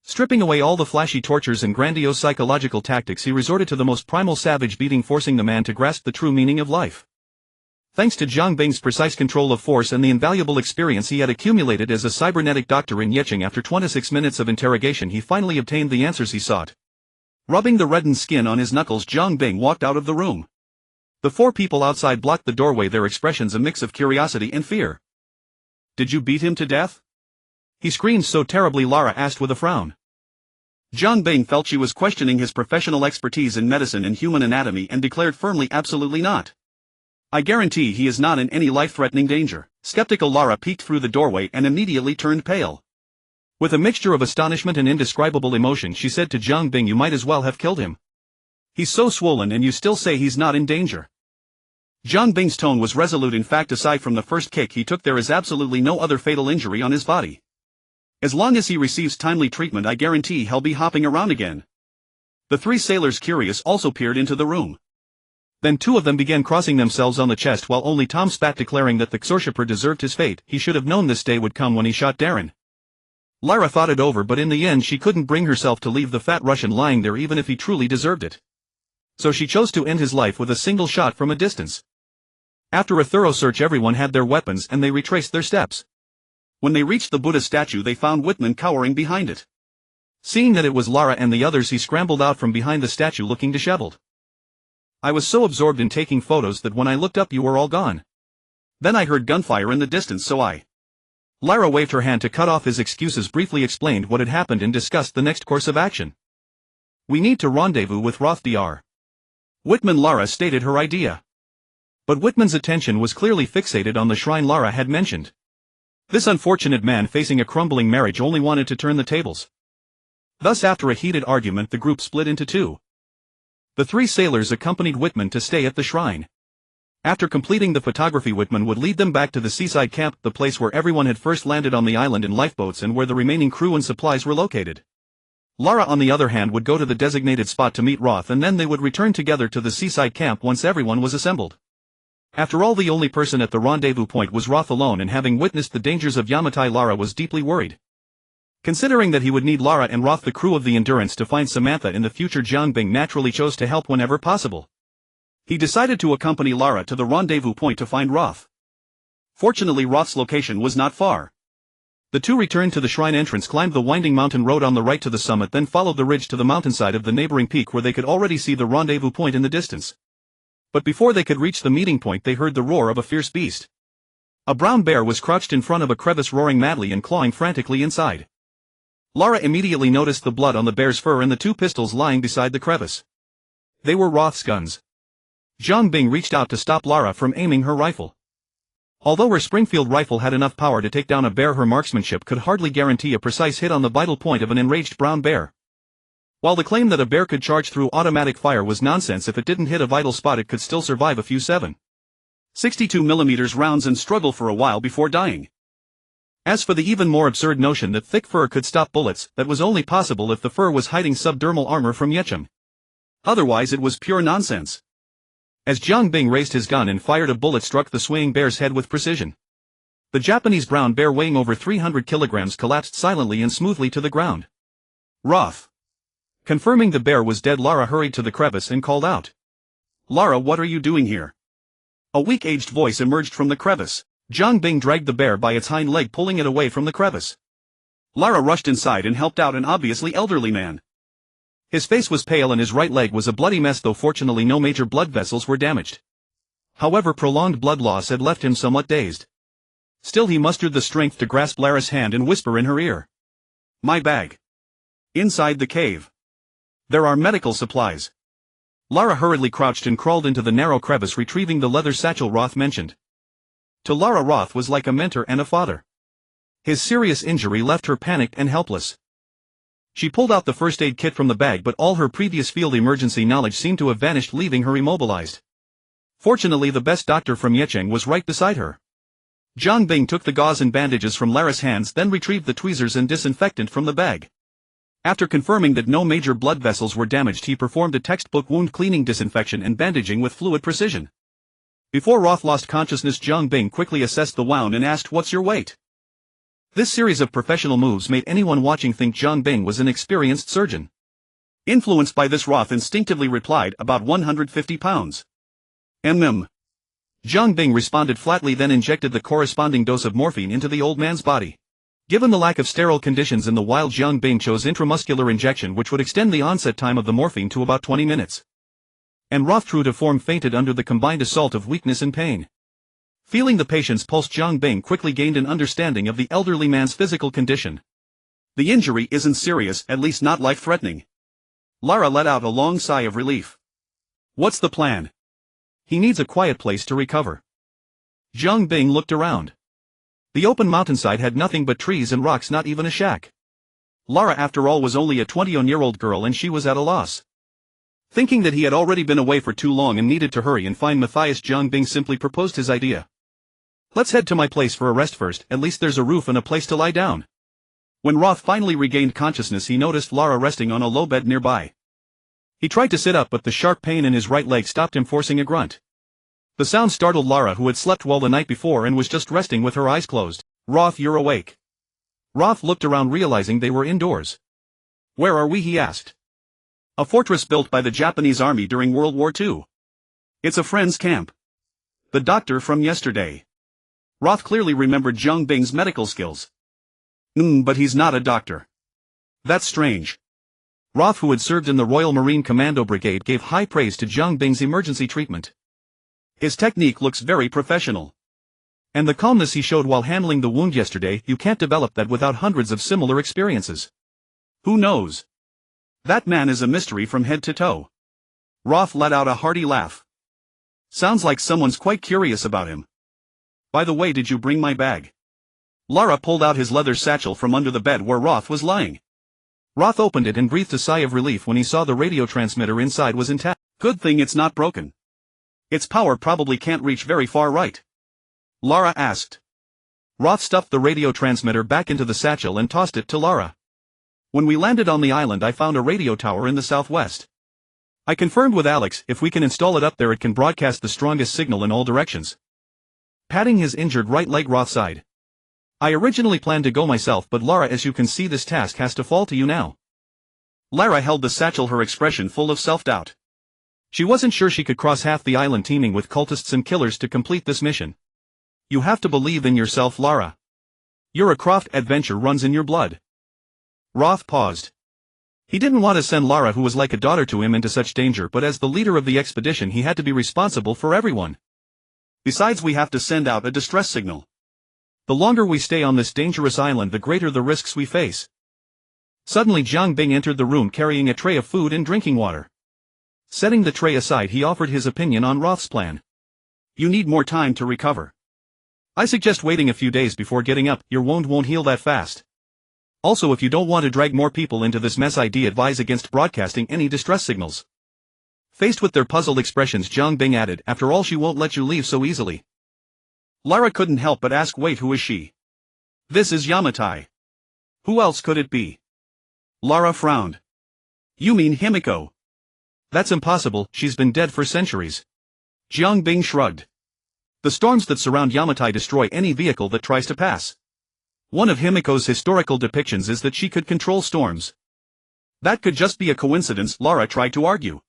Stripping away all the flashy tortures and grandiose psychological tactics, he resorted to the most primal savage beating, forcing the man to grasp the true meaning of life. Thanks to Jiang Bing's precise control of force and the invaluable experience he had accumulated as a cybernetic doctor in Yicheng, after 26 minutes of interrogation he finally obtained the answers he sought. Rubbing the reddened skin on his knuckles, Jiang Bing walked out of the room. The four people outside blocked the doorway, their expressions a mix of curiosity and fear. Did you beat him to death? He screamed so terribly, Laura asked with a frown. Jiang Bing felt she was questioning his professional expertise in medicine and human anatomy and declared firmly, absolutely not. I guarantee he is not in any life-threatening danger. Skeptical Laura peeked through the doorway and immediately turned pale. With a mixture of astonishment and indescribable emotion, she said to Jiang Bing, you might as well have killed him. He's so swollen and you still say he's not in danger. Jiang Bing's tone was resolute. In fact, aside from the first kick he took, there is absolutely no other fatal injury on his body. As long as he receives timely treatment, I guarantee he'll be hopping around again. The three sailors, curious, also peered into the room. Then two of them began crossing themselves on the chest, while only Tom spat, declaring that the Xorshipper deserved his fate. He should have known this day would come when he shot Darren. Lara thought it over, but in the end she couldn't bring herself to leave the fat Russian lying there, even if he truly deserved it. So she chose to end his life with a single shot from a distance. After a thorough search, everyone had their weapons and they retraced their steps. When they reached the Buddha statue, they found Whitman cowering behind it. Seeing that it was Lara and the others, he scrambled out from behind the statue looking disheveled. I was so absorbed in taking photos that when I looked up you were all gone. Then I heard gunfire in the distance, so I... Lara waved her hand to cut off his excuses, briefly explained what had happened and discussed the next course of action. We need to rendezvous with Roth Dr. Whitman. Lara stated her idea. But Whitman's attention was clearly fixated on the shrine Lara had mentioned. This unfortunate man, facing a crumbling marriage, only wanted to turn the tables. Thus, after a heated argument, the group split into two. The three sailors accompanied Whitman to stay at the shrine. After completing the photography, Whitman would lead them back to the seaside camp, the place where everyone had first landed on the island in lifeboats and where the remaining crew and supplies were located. Lara, on the other hand, would go to the designated spot to meet Roth, and then they would return together to the seaside camp once everyone was assembled. After all, the only person at the rendezvous point was Roth alone, and having witnessed the dangers of Yamatai, Lara was deeply worried. Considering that he would need Lara and Roth, the crew of the Endurance, to find Samantha in the future, Jiang Bing naturally chose to help whenever possible. He decided to accompany Lara to the rendezvous point to find Roth. Fortunately, Roth's location was not far. The two returned to the shrine entrance, climbed the winding mountain road on the right to the summit, then followed the ridge to the mountainside of the neighboring peak where they could already see the rendezvous point in the distance. But before they could reach the meeting point, they heard the roar of a fierce beast. A brown bear was crouched in front of a crevice, roaring madly and clawing frantically inside. Lara immediately noticed the blood on the bear's fur and the two pistols lying beside the crevice. They were Roth's guns. Jiang Bing reached out to stop Lara from aiming her rifle. Although her Springfield rifle had enough power to take down a bear, her marksmanship could hardly guarantee a precise hit on the vital point of an enraged brown bear. While the claim that a bear could charge through automatic fire was nonsense, if it didn't hit a vital spot it could still survive a few 7.62mm rounds and struggle for a while before dying. As for the even more absurd notion that thick fur could stop bullets, that was only possible if the fur was hiding subdermal armor from Yecheng. Otherwise it was pure nonsense. As Jiang Bing raised his gun and fired, a bullet struck the swaying bear's head with precision. The Japanese brown bear, weighing over 300 kilograms, collapsed silently and smoothly to the ground. Roth. Confirming the bear was dead, Lara hurried to the crevice and called out. "Lara, what are you doing here?" A weak-aged voice emerged from the crevice. Jiang Bing dragged the bear by its hind leg, pulling it away from the crevice. Lara rushed inside and helped out an obviously elderly man. His face was pale and his right leg was a bloody mess, though fortunately no major blood vessels were damaged. However, prolonged blood loss had left him somewhat dazed. Still, he mustered the strength to grasp Lara's hand and whisper in her ear. "My bag. Inside the cave. There are medical supplies." Lara hurriedly crouched and crawled into the narrow crevice, retrieving the leather satchel Roth mentioned. To Lara, Roth was like a mentor and a father. His serious injury left her panicked and helpless. She pulled out the first aid kit from the bag, but all her previous field emergency knowledge seemed to have vanished, leaving her immobilized. Fortunately, the best doctor from Yecheng was right beside her. Jiang Bing took the gauze and bandages from Lara's hands, then retrieved the tweezers and disinfectant from the bag. After confirming that no major blood vessels were damaged, he performed a textbook wound cleaning, disinfection and bandaging with fluid precision. Before Roth lost consciousness, Jiang Bing quickly assessed the wound and asked, "What's your weight?" This series of professional moves made anyone watching think Jiang Bing was an experienced surgeon. Influenced by this, Roth instinctively replied, "About 150 pounds. Jiang Bing responded flatly, then injected the corresponding dose of morphine into the old man's body. Given the lack of sterile conditions in the wild, Jiang Bing chose intramuscular injection, which would extend the onset time of the morphine to about 20 minutes. And Roth, true to form, fainted under the combined assault of weakness and pain. Feeling the patient's pulse, Jiang Bing quickly gained an understanding of the elderly man's physical condition. "The injury isn't serious, at least not life-threatening." Lara let out a long sigh of relief. "What's the plan?" "He needs a quiet place to recover." Jiang Bing looked around. The open mountainside had nothing but trees and rocks, not even a shack. Lara, after all, was only a 21-year-old girl, and she was at a loss. Thinking that he had already been away for too long and needed to hurry and find Matthias, Jiang Bing simply proposed his idea. "Let's head to my place for a rest first, at least there's a roof and a place to lie down." When Roth finally regained consciousness, he noticed Lara resting on a low bed nearby. He tried to sit up, but the sharp pain in his right leg stopped him, forcing a grunt. The sound startled Lara, who had slept well the night before and was just resting with her eyes closed. "Roth, you're awake." Roth looked around, realizing they were indoors. "Where are we?" he asked. "A fortress built by the Japanese army during World War II. It's a friend's camp. The doctor from yesterday." Roth clearly remembered Jiang Bing's medical skills. But he's not a doctor." "That's strange." Roth, who had served in the Royal Marine Commando Brigade, gave high praise to Jiang Bing's emergency treatment. "His technique looks very professional. And the calmness he showed while handling the wound yesterday, you can't develop that without hundreds of similar experiences. Who knows? That man is a mystery from head to toe." Roth let out a hearty laugh. "Sounds like someone's quite curious about him. By the way, did you bring my bag?" Lara pulled out his leather satchel from under the bed where Roth was lying. Roth opened it and breathed a sigh of relief when he saw the radio transmitter inside was intact. "Good thing it's not broken. Its power probably can't reach very far, right?" Lara asked. Roth stuffed the radio transmitter back into the satchel and tossed it to Lara. "When we landed on the island, I found a radio tower in the southwest. I confirmed with Alex, if we can install it up there, it can broadcast the strongest signal in all directions." Patting his injured right leg, Roth sighed. I originally planned to go myself, but Lara, as you can see, this task has to fall to you now. Lara held the satchel, her expression full of self-doubt. She wasn't sure she could cross half the island teeming with cultists and killers to complete this mission. You have to believe in yourself, Lara. You're a Croft, adventure runs in your blood. Roth paused. He didn't want to send Lara, who was like a daughter to him, into such danger, but as the leader of the expedition he had to be responsible for everyone. Besides, we have to send out a distress signal. The longer we stay on this dangerous island, the greater the risks we face. Suddenly Jiang Bing entered the room carrying a tray of food and drinking water. Setting the tray aside, he offered his opinion on Roth's plan. You need more time to recover. I suggest waiting a few days before getting up, your wound won't heal that fast. Also, if you don't want to drag more people into this mess, I advise against broadcasting any distress signals. Faced with their puzzled expressions, Jiang Bing added, after all, she won't let you leave so easily. Lara couldn't help but ask, wait, who is she? This is Yamatai. Who else could it be? Lara frowned. You mean Himiko? That's impossible, she's been dead for centuries. Jiang Bing shrugged. The storms that surround Yamatai destroy any vehicle that tries to pass. One of Himiko's historical depictions is that she could control storms. That could just be a coincidence, Lara tried to argue.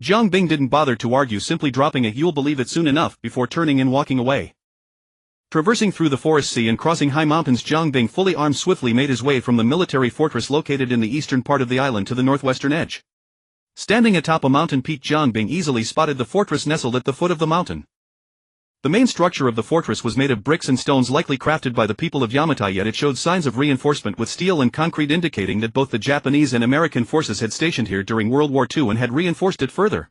Jiang Bing didn't bother to argue, simply dropping a "you'll believe it soon enough" before turning and walking away. Traversing through the forest sea and crossing high mountains, Jiang Bing, fully armed, swiftly made his way from the military fortress located in the eastern part of the island to the northwestern edge. Standing atop a mountain peak, Jiang Bing easily spotted the fortress nestled at the foot of the mountain. The main structure of the fortress was made of bricks and stones likely crafted by the people of Yamatai, yet it showed signs of reinforcement with steel and concrete, indicating that both the Japanese and American forces had stationed here during World War II and had reinforced it further.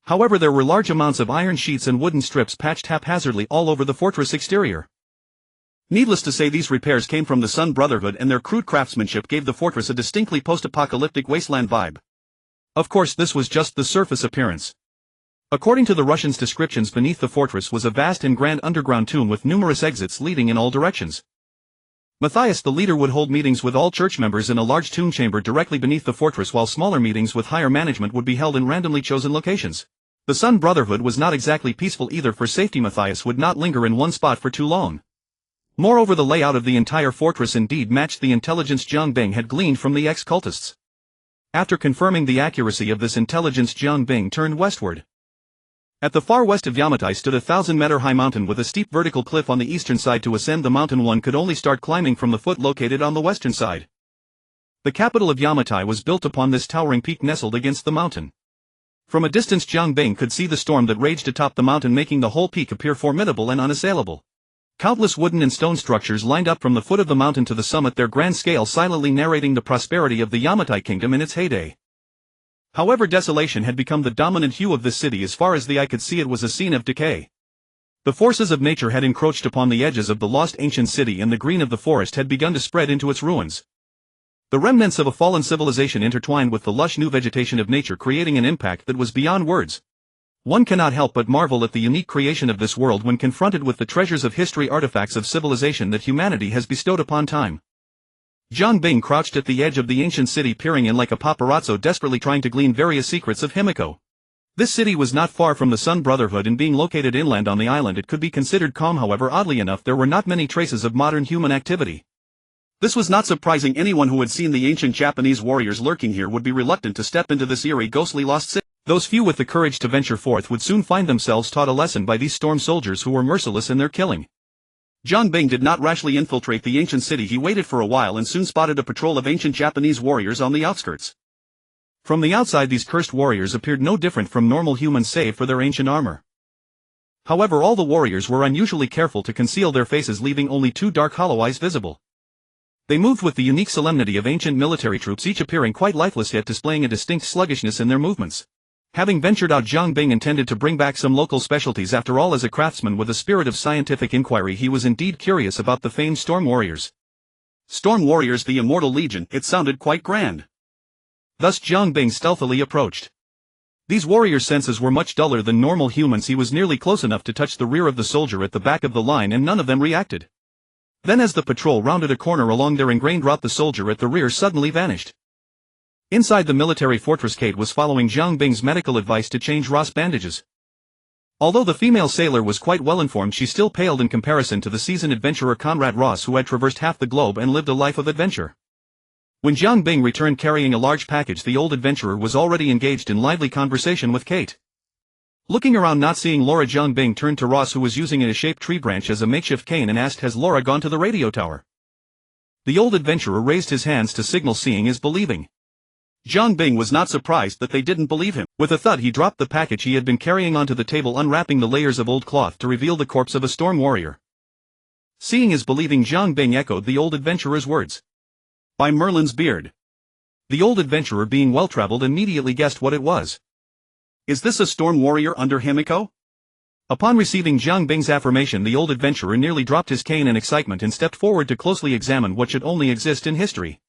However, there were large amounts of iron sheets and wooden strips patched haphazardly all over the fortress exterior. Needless to say, these repairs came from the Sun Brotherhood, and their crude craftsmanship gave the fortress a distinctly post-apocalyptic wasteland vibe. Of course, this was just the surface appearance. According to the Russians' descriptions, beneath the fortress was a vast and grand underground tomb with numerous exits leading in all directions. Matthias, the leader, would hold meetings with all church members in a large tomb chamber directly beneath the fortress, while smaller meetings with higher management would be held in randomly chosen locations. The Sun Brotherhood was not exactly peaceful either. For safety, Matthias would not linger in one spot for too long. Moreover, the layout of the entire fortress indeed matched the intelligence Jiang Bing had gleaned from the ex-cultists. After confirming the accuracy of this intelligence, Jiang Bing turned westward. At the far west of Yamatai stood a 1,000-meter-high mountain with a steep vertical cliff on the eastern side. To ascend the mountain, one could only start climbing from the foot located on the western side. The capital of Yamatai was built upon this towering peak nestled against the mountain. From a distance, Jiang Bing could see the storm that raged atop the mountain, making the whole peak appear formidable and unassailable. Countless wooden and stone structures lined up from the foot of the mountain to the summit, their grand scale silently narrating the prosperity of the Yamatai kingdom in its heyday. However, desolation had become the dominant hue of this city. As far as the eye could see, it was a scene of decay. The forces of nature had encroached upon the edges of the lost ancient city, and the green of the forest had begun to spread into its ruins. The remnants of a fallen civilization intertwined with the lush new vegetation of nature, creating an impact that was beyond words. One cannot help but marvel at the unique creation of this world when confronted with the treasures of history, artifacts of civilization that humanity has bestowed upon time. Jiang Bing crouched at the edge of the ancient city, peering in like a paparazzo, desperately trying to glean various secrets of Himiko. This city was not far from the Sun Brotherhood, and being located inland on the island, it could be considered calm. However, oddly enough, there were not many traces of modern human activity. This was not surprising. Anyone who had seen the ancient Japanese warriors lurking here would be reluctant to step into this eerie, ghostly lost city. Those few with the courage to venture forth would soon find themselves taught a lesson by these storm soldiers who were merciless in their killing. Jiang Bing did not rashly infiltrate the ancient city. He waited for a while and soon spotted a patrol of ancient Japanese warriors on the outskirts. From the outside, these cursed warriors appeared no different from normal humans save for their ancient armor. However, all the warriors were unusually careful to conceal their faces, leaving only two dark hollow eyes visible. They moved with the unique solemnity of ancient military troops, each appearing quite lifeless yet displaying a distinct sluggishness in their movements. Having ventured out, Jiang Bing intended to bring back some local specialties. After all, as a craftsman with a spirit of scientific inquiry, he was indeed curious about the famed Storm Warriors. Storm Warriors, the Immortal Legion, it sounded quite grand. Thus Jiang Bing stealthily approached. These warriors' senses were much duller than normal humans. He was nearly close enough to touch the rear of the soldier at the back of the line, and none of them reacted. Then as the patrol rounded a corner along their ingrained route, the soldier at the rear suddenly vanished. Inside the military fortress, Kate was following Jiang Bing's medical advice to change Ross bandages. Although the female sailor was quite well informed, she still paled in comparison to the seasoned adventurer Conrad Ross, who had traversed half the globe and lived a life of adventure. When Jiang Bing returned carrying a large package, the old adventurer was already engaged in lively conversation with Kate. Looking around, not seeing Laura, Jiang Bing turned to Ross, who was using a shaped tree branch as a makeshift cane, and asked, "Has Laura gone to the radio tower?" The old adventurer raised his hands to signal seeing is believing. Jiang Bing was not surprised that they didn't believe him. With a thud, he dropped the package he had been carrying onto the table, unwrapping the layers of old cloth to reveal the corpse of a storm warrior. Seeing is believing, Jiang Bing echoed the old adventurer's words. "By Merlin's beard." The old adventurer, being well-traveled, immediately guessed what it was. "Is this a storm warrior under Himiko?" Upon receiving Jiang Bing's affirmation, the old adventurer nearly dropped his cane in excitement and stepped forward to closely examine what should only exist in history.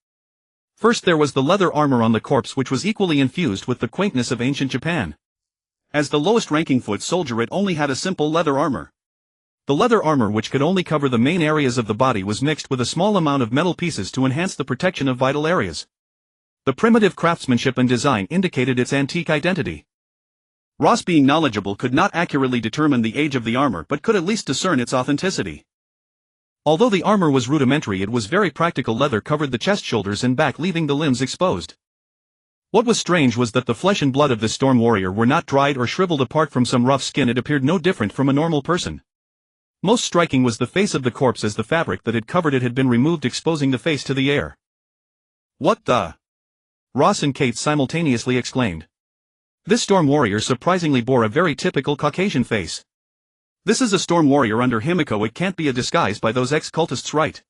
First, there was the leather armor on the corpse, which was equally infused with the quaintness of ancient Japan. As the lowest-ranking foot soldier, it only had a simple leather armor. The leather armor, which could only cover the main areas of the body, was mixed with a small amount of metal pieces to enhance the protection of vital areas. The primitive craftsmanship and design indicated its antique identity. Ross, being knowledgeable, could not accurately determine the age of the armor, but could at least discern its authenticity. Although the armor was rudimentary, it was very practical. Leather covered the chest, shoulders, and back, leaving the limbs exposed. What was strange was that the flesh and blood of this storm warrior were not dried or shriveled. Apart from some rough skin, it appeared no different from a normal person. Most striking was the face of the corpse, as the fabric that had covered it had been removed, exposing the face to the air. "What the?" Ross and Kate simultaneously exclaimed. This storm warrior surprisingly bore a very typical Caucasian face. "This is a storm warrior under Himiko. It can't be a disguise by those ex-cultists, right?"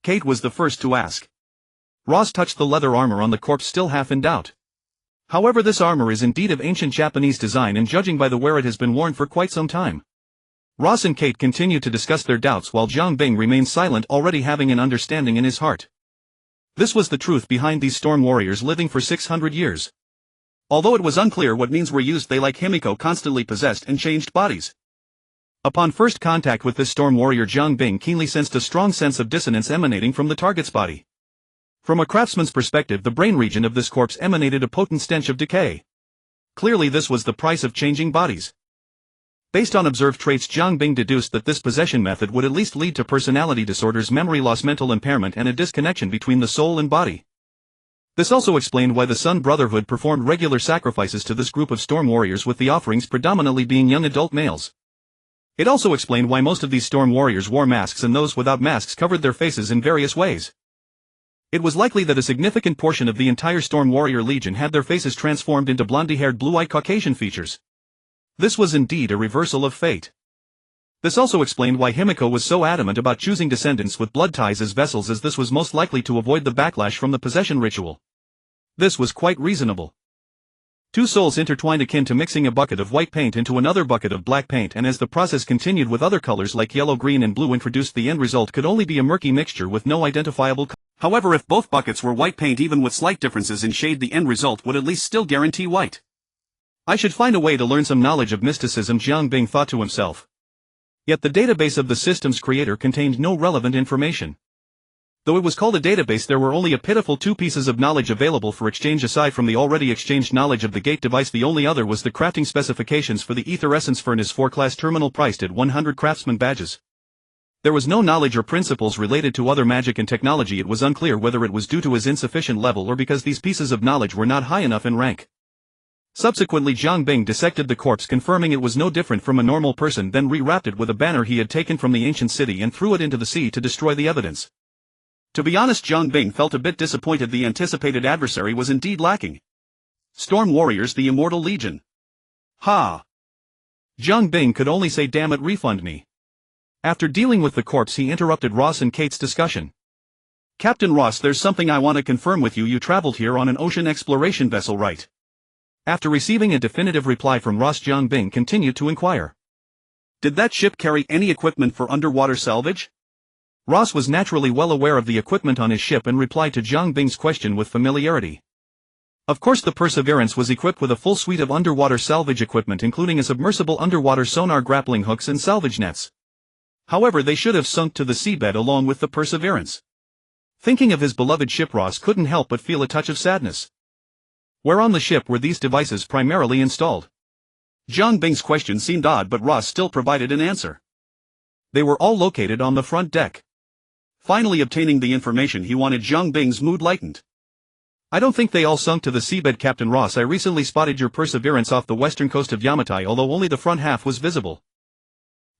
Kate was the first to ask. Ross touched the leather armor on the corpse, still half in doubt. However, this armor is indeed of ancient Japanese design, and judging by the wear, it has been worn for quite some time. Ross and Kate continued to discuss their doubts while Jiang Bing remained silent, already having an understanding in his heart. This was the truth behind these storm warriors living for 600 years. Although it was unclear what means were used, they, like Himiko, constantly possessed and changed bodies. Upon first contact with this storm warrior, Jiang Bing keenly sensed a strong sense of dissonance emanating from the target's body. From a craftsman's perspective, the brain region of this corpse emanated a potent stench of decay. Clearly, this was the price of changing bodies. Based on observed traits, Jiang Bing deduced that this possession method would at least lead to personality disorders, memory loss, mental impairment, and a disconnection between the soul and body. This also explained why the Sun Brotherhood performed regular sacrifices to this group of storm warriors, with the offerings predominantly being young adult males. It also explained why most of these storm warriors wore masks, and those without masks covered their faces in various ways. It was likely that a significant portion of the entire storm warrior legion had their faces transformed into blondie-haired, blue-eyed Caucasian features. This was indeed a reversal of fate. This also explained why Himiko was so adamant about choosing descendants with blood ties as vessels, as this was most likely to avoid the backlash from the possession ritual. This was quite reasonable. Two souls intertwined, akin to mixing a bucket of white paint into another bucket of black paint, and as the process continued with other colors like yellow, green, and blue introduced, the end result could only be a murky mixture with no identifiable color. However, if both buckets were white paint, even with slight differences in shade, the end result would at least still guarantee white. I should find a way to learn some knowledge of mysticism, Jiang Bing thought to himself. Yet the database of the system's creator contained no relevant information. Though it was called a database, there were only a pitiful 2 pieces of knowledge available for exchange. Aside from the already exchanged knowledge of the gate device, the only other was the crafting specifications for the ether essence furnace 4 class terminal, priced at 100 craftsman badges. There was no knowledge or principles related to other magic and technology. It was unclear whether it was due to his insufficient level or because these pieces of knowledge were not high enough in rank. Subsequently, Jiang Bing dissected the corpse, confirming it was no different from a normal person, then rewrapped it with a banner he had taken from the ancient city and threw it into the sea to destroy the evidence. To be honest, Jiang Bing felt a bit disappointed. The anticipated adversary was indeed lacking. Storm Warriors, the Immortal Legion. Ha! Jiang Bing could only say, "Damn it, refund me." After dealing with the corpse, he interrupted Ross and Kate's discussion. "Captain Ross, there's something I want to confirm with you. You traveled here on an ocean exploration vessel, right?" After receiving a definitive reply from Ross, Jiang Bing continued to inquire. "Did that ship carry any equipment for underwater salvage?" Ross was naturally well aware of the equipment on his ship and replied to Jiang Bing's question with familiarity. Of course, the Perseverance was equipped with a full suite of underwater salvage equipment, including a submersible underwater sonar, grappling hooks, and salvage nets. However, they should have sunk to the seabed along with the Perseverance. Thinking of his beloved ship, Ross couldn't help but feel a touch of sadness. Where on the ship were these devices primarily installed? Jiang Bing's question seemed odd, but Ross still provided an answer. They were all located on the front deck. Finally obtaining the information he wanted, Jiang Bing's mood lightened. I don't think they all sunk to the seabed, Captain Ross. I recently spotted your Perseverance off the western coast of Yamatai, although only the front half was visible.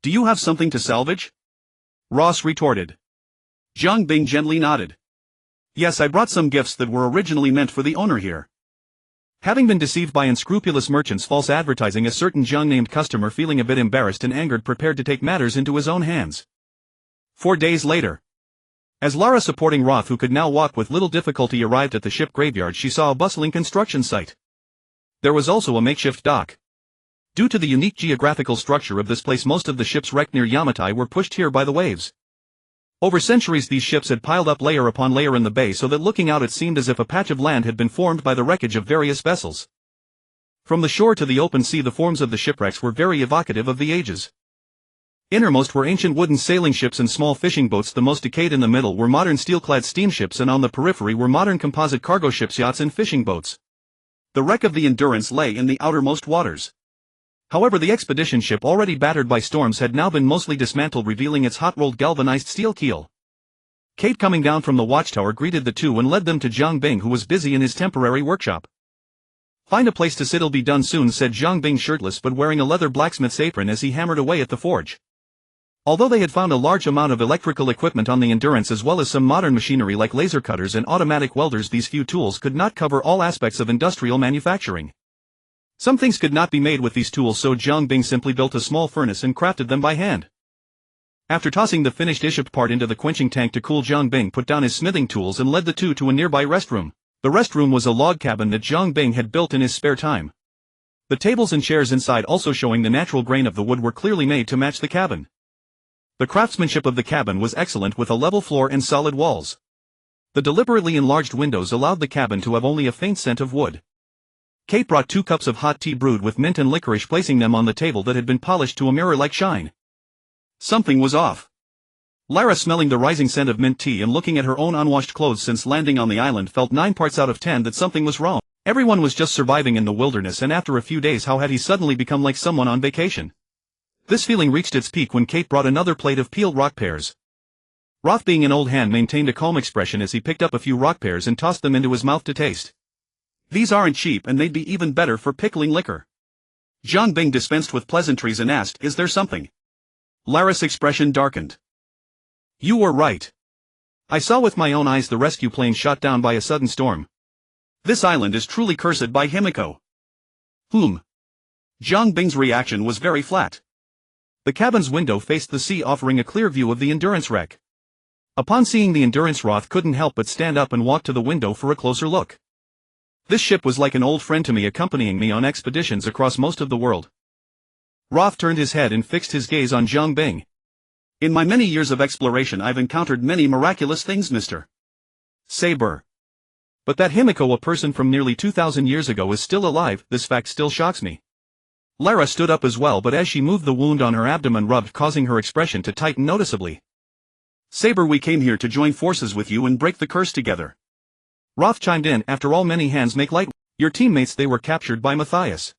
Do you have something to salvage? Ross retorted. Jiang Bing gently nodded. Yes, I brought some gifts that were originally meant for the owner here. Having been deceived by unscrupulous merchants' false advertising, a certain Jiang named customer, feeling a bit embarrassed and angered, prepared to take matters into his own hands. 4 days later. As Lara, supporting Roth, who could now walk with little difficulty, arrived at the ship graveyard, she saw a bustling construction site. There was also a makeshift dock. Due to the unique geographical structure of this place, most of the ships wrecked near Yamatai were pushed here by the waves. Over centuries these ships had piled up layer upon layer in the bay, so that looking out it seemed as if a patch of land had been formed by the wreckage of various vessels. From the shore to the open sea, the forms of the shipwrecks were very evocative of the ages. Innermost were ancient wooden sailing ships and small fishing boats. The most decayed in the middle were modern steel-clad steamships, and on the periphery were modern composite cargo ships, yachts and fishing boats. The wreck of the Endurance lay in the outermost waters. However, the expedition ship, already battered by storms, had now been mostly dismantled, revealing its hot-rolled galvanized steel keel. Kate, coming down from the watchtower, greeted the two and led them to Jiang Bing, who was busy in his temporary workshop. "Find a place to sit, it'll be done soon," said Jiang Bing, shirtless but wearing a leather blacksmith's apron as he hammered away at the forge. Although they had found a large amount of electrical equipment on the Endurance, as well as some modern machinery like laser cutters and automatic welders, these few tools could not cover all aspects of industrial manufacturing. Some things could not be made with these tools, so Jiang Bing simply built a small furnace and crafted them by hand. After tossing the finished iship part into the quenching tank to cool, Jiang Bing put down his smithing tools and led the two to a nearby restroom. The restroom was a log cabin that Jiang Bing had built in his spare time. The tables and chairs inside, also showing the natural grain of the wood, were clearly made to match the cabin. The craftsmanship of the cabin was excellent, with a level floor and solid walls. The deliberately enlarged windows allowed the cabin to have only a faint scent of wood. Kate brought 2 cups of hot tea brewed with mint and licorice, placing them on the table that had been polished to a mirror-like shine. Something was off. Lara, smelling the rising scent of mint tea and looking at her own unwashed clothes since landing on the island, felt 9 parts out of 10 that something was wrong. Everyone was just surviving in the wilderness, and after a few days, how had he suddenly become like someone on vacation? This feeling reached its peak when Kate brought another plate of peeled rock pears. Roth, being an old hand, maintained a calm expression as he picked up a few rock pears and tossed them into his mouth to taste. "These aren't cheap, and they'd be even better for pickling liquor." Jiang Bing dispensed with pleasantries and asked, "Is there something?" Lara's expression darkened. "You were right. I saw with my own eyes the rescue plane shot down by a sudden storm. This island is truly cursed by Himiko." "Whom?" Jiang Bing's reaction was very flat. The cabin's window faced the sea, offering a clear view of the Endurance wreck. Upon seeing the Endurance, Roth couldn't help but stand up and walk to the window for a closer look. "This ship was like an old friend to me, accompanying me on expeditions across most of the world." Roth turned his head and fixed his gaze on Jiang Bing. "In my many years of exploration, I've encountered many miraculous things, Mr. Saber. But that Himiko, a person from nearly 2,000 years ago, is still alive. This fact still shocks me." Lara stood up as well, but as she moved, the wound on her abdomen rubbed, causing her expression to tighten noticeably. "Saber, we came here to join forces with you and break the curse together." Roth chimed in, "After all, many hands make light. Your teammates, they were captured by Matthias."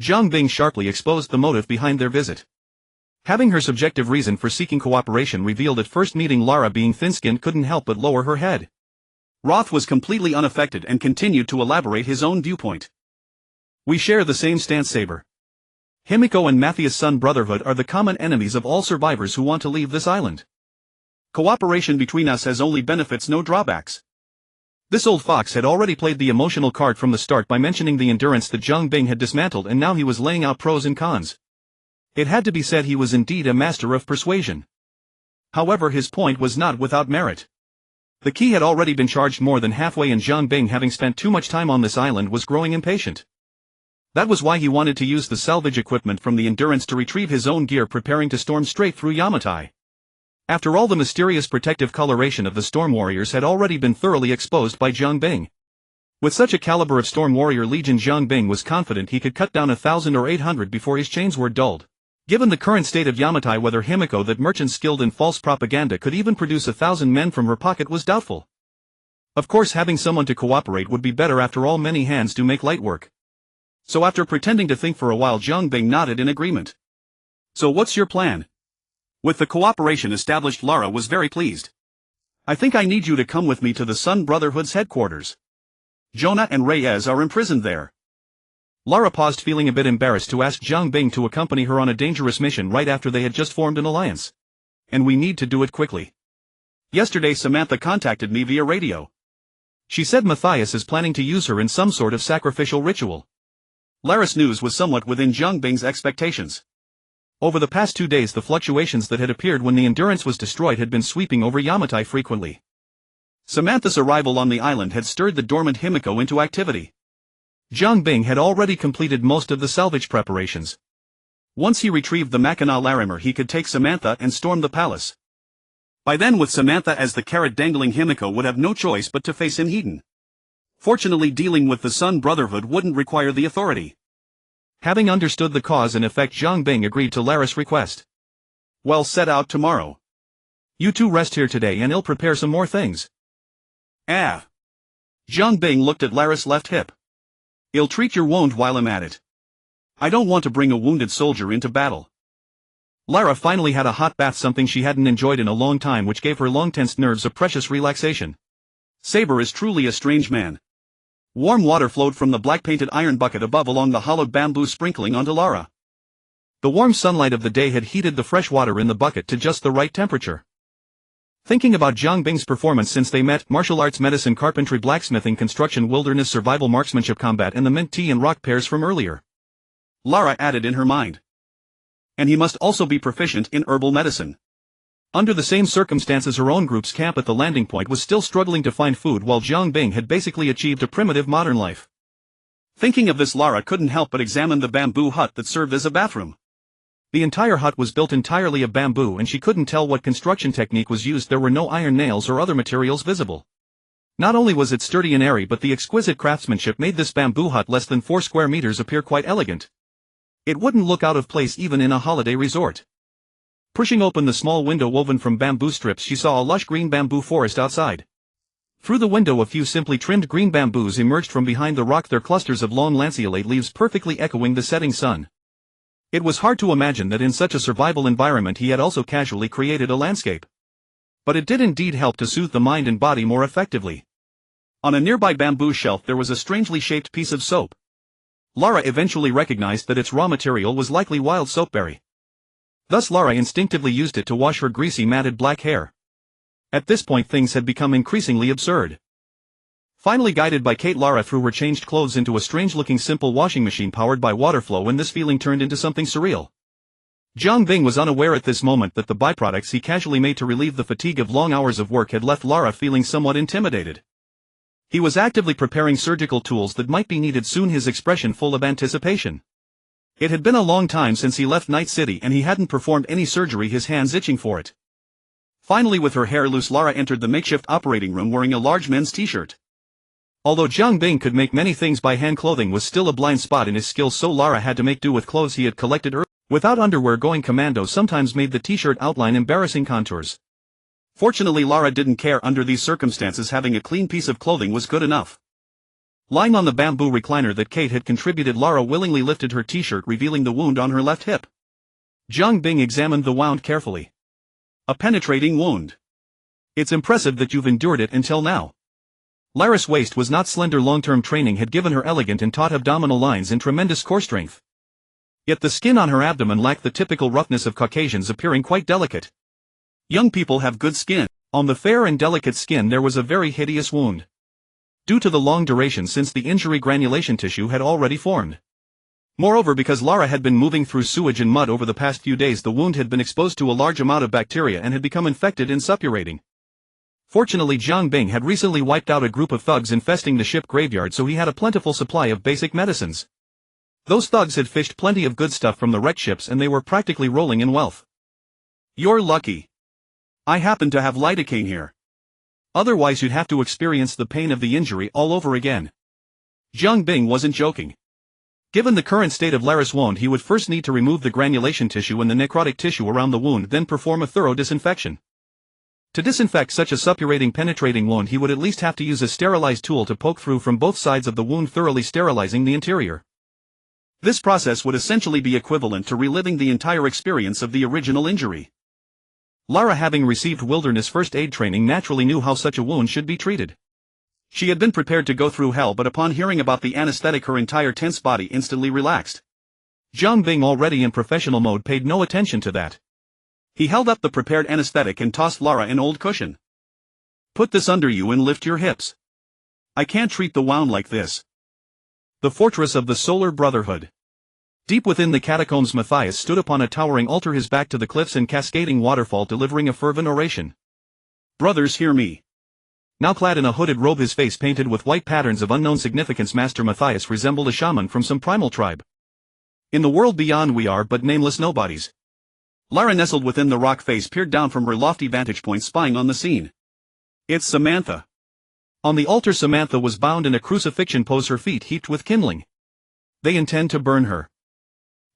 Jiang Bing sharply exposed the motive behind their visit. Having her subjective reason for seeking cooperation revealed at first meeting, Lara, being thin-skinned, couldn't help but lower her head. Roth was completely unaffected and continued to elaborate his own viewpoint. "We share the same stance, Saber. Himiko and Matthias' son brotherhood are the common enemies of all survivors who want to leave this island. Cooperation between us has only benefits, no drawbacks." This old fox had already played the emotional card from the start by mentioning the Endurance that Jiang Bing had dismantled, and now he was laying out pros and cons. It had to be said he was indeed a master of persuasion. However, his point was not without merit. The key had already been charged more than halfway, and Jiang Bing, having spent too much time on this island, was growing impatient. That was why he wanted to use the salvage equipment from the Endurance to retrieve his own gear, preparing to storm straight through Yamatai. After all, the mysterious protective coloration of the Storm Warriors had already been thoroughly exposed by Jiang Bing. With such a caliber of Storm Warrior Legion, Jiang Bing was confident he could cut down 1,000 or 800 before his chains were dulled. Given the current state of Yamatai, whether Himiko, that merchant skilled in false propaganda, could even produce 1,000 men from her pocket was doubtful. Of course, having someone to cooperate would be better. After all, many hands do make light work. So after pretending to think for a while, Jiang Bing nodded in agreement. So what's your plan? With the cooperation established, Lara was very pleased. I think I need you to come with me to the Sun Brotherhood's headquarters. Jonah and Reyes are imprisoned there. Lara paused, feeling a bit embarrassed to ask Jiang Bing to accompany her on a dangerous mission right after they had just formed an alliance. And we need to do it quickly. Yesterday Samantha contacted me via radio. She said Matthias is planning to use her in some sort of sacrificial ritual. Lara's news was somewhat within Jiang Bing's expectations. Over the past 2 days, the fluctuations that had appeared when the Endurance was destroyed had been sweeping over Yamatai frequently. Samantha's arrival on the island had stirred the dormant Himiko into activity. Jiang Bing had already completed most of the salvage preparations. Once he retrieved the Mackinac Larimer, he could take Samantha and storm the palace. By then, with Samantha as the carrot dangling, Himiko would have no choice but to face Eden. Fortunately, dealing with the Sun Brotherhood wouldn't require the authority. Having understood the cause and effect, Jiang Bing agreed to Lara's request. Well, set out tomorrow. You two rest here today and I'll prepare some more things. Jiang Bing looked at Lara's left hip. I'll treat your wound while I'm at it. I don't want to bring a wounded soldier into battle. Lara finally had a hot bath, something she hadn't enjoyed in a long time, which gave her long-tensed nerves a precious relaxation. Saber is truly a strange man. Warm water flowed from the black-painted iron bucket above along the hollowed bamboo, sprinkling onto Lara. The warm sunlight of the day had heated the fresh water in the bucket to just the right temperature. Thinking about Jiang Bing's performance since they met, martial arts, medicine, carpentry, blacksmithing, construction, wilderness, survival, marksmanship, combat, and the mint tea and rock pears from earlier, Lara added in her mind. And he must also be proficient in herbal medicine. Under the same circumstances, her own group's camp at the landing point was still struggling to find food, while Jiang Bing had basically achieved a primitive modern life. Thinking of this, Lara couldn't help but examine the bamboo hut that served as a bathroom. The entire hut was built entirely of bamboo, and she couldn't tell what construction technique was used. There were no iron nails or other materials visible. Not only was it sturdy and airy, but the exquisite craftsmanship made this bamboo hut, less than 4 square meters, appear quite elegant. It wouldn't look out of place even in a holiday resort. Pushing open the small window woven from bamboo strips, she saw a lush green bamboo forest outside. Through the window, a few simply trimmed green bamboos emerged from behind the rock, their clusters of long lanceolate leaves perfectly echoing the setting sun. It was hard to imagine that in such a survival environment he had also casually created a landscape. But it did indeed help to soothe the mind and body more effectively. On a nearby bamboo shelf there was a strangely shaped piece of soap. Lara eventually recognized that its raw material was likely wild soapberry. Thus Lara instinctively used it to wash her greasy, matted black hair. At this point things had become increasingly absurd. Finally guided by Kate, Lara threw her changed clothes into a strange-looking simple washing machine powered by water flow, and this feeling turned into something surreal. Jiang Bing was unaware at this moment that the byproducts he casually made to relieve the fatigue of long hours of work had left Lara feeling somewhat intimidated. He was actively preparing surgical tools that might be needed soon, his expression full of anticipation. It had been a long time since he left Night City and he hadn't performed any surgery, his hands itching for it. Finally, with her hair loose, Lara entered the makeshift operating room wearing a large men's t-shirt. Although Jiang Bing could make many things by hand, clothing was still a blind spot in his skills, so Lara had to make do with clothes he had collected earlier. Without underwear, going commando sometimes made the t-shirt outline embarrassing contours. Fortunately, Lara didn't care under these circumstances. Having a clean piece of clothing was good enough. Lying on the bamboo recliner that Kate had contributed, Lara willingly lifted her t-shirt, revealing the wound on her left hip. Jiang Bing examined the wound carefully. A penetrating wound. It's impressive that you've endured it until now. Lara's waist was not slender. Long-term training had given her elegant and taut abdominal lines and tremendous core strength. Yet the skin on her abdomen lacked the typical roughness of Caucasians, appearing quite delicate. Young people have good skin. On the fair and delicate skin there was a very hideous wound. Due to the long duration since the injury, granulation tissue had already formed. Moreover, because Lara had been moving through sewage and mud over the past few days, the wound had been exposed to a large amount of bacteria and had become infected and suppurating. Fortunately, Jiang Bing had recently wiped out a group of thugs infesting the ship graveyard, so he had a plentiful supply of basic medicines. Those thugs had fished plenty of good stuff from the wrecked ships and they were practically rolling in wealth. You're lucky. I happen to have lidocaine here. Otherwise you'd have to experience the pain of the injury all over again. Jiang Bing wasn't joking. Given the current state of Lara's wound, he would first need to remove the granulation tissue and the necrotic tissue around the wound, then perform a thorough disinfection. To disinfect such a suppurating, penetrating wound, he would at least have to use a sterilized tool to poke through from both sides of the wound, thoroughly sterilizing the interior. This process would essentially be equivalent to reliving the entire experience of the original injury. Lara, having received wilderness first aid training, naturally knew how such a wound should be treated. She had been prepared to go through hell, but upon hearing about the anesthetic her entire tense body instantly relaxed. Jiang Bing, already in professional mode, paid no attention to that. He held up the prepared anesthetic and tossed Lara an old cushion. "Put this under you and lift your hips. I can't treat the wound like this." The fortress of the Solar Brotherhood. Deep within the catacombs, Matthias stood upon a towering altar, his back to the cliffs and cascading waterfall, delivering a fervent oration. "Brothers, hear me." Now clad in a hooded robe, his face painted with white patterns of unknown significance, Master Matthias resembled a shaman from some primal tribe. "In the world beyond we are but nameless nobodies." Lara, nestled within the rock face, peered down from her lofty vantage point, spying on the scene. "It's Samantha." On the altar, Samantha was bound in a crucifixion pose, her feet heaped with kindling. They intend to burn her.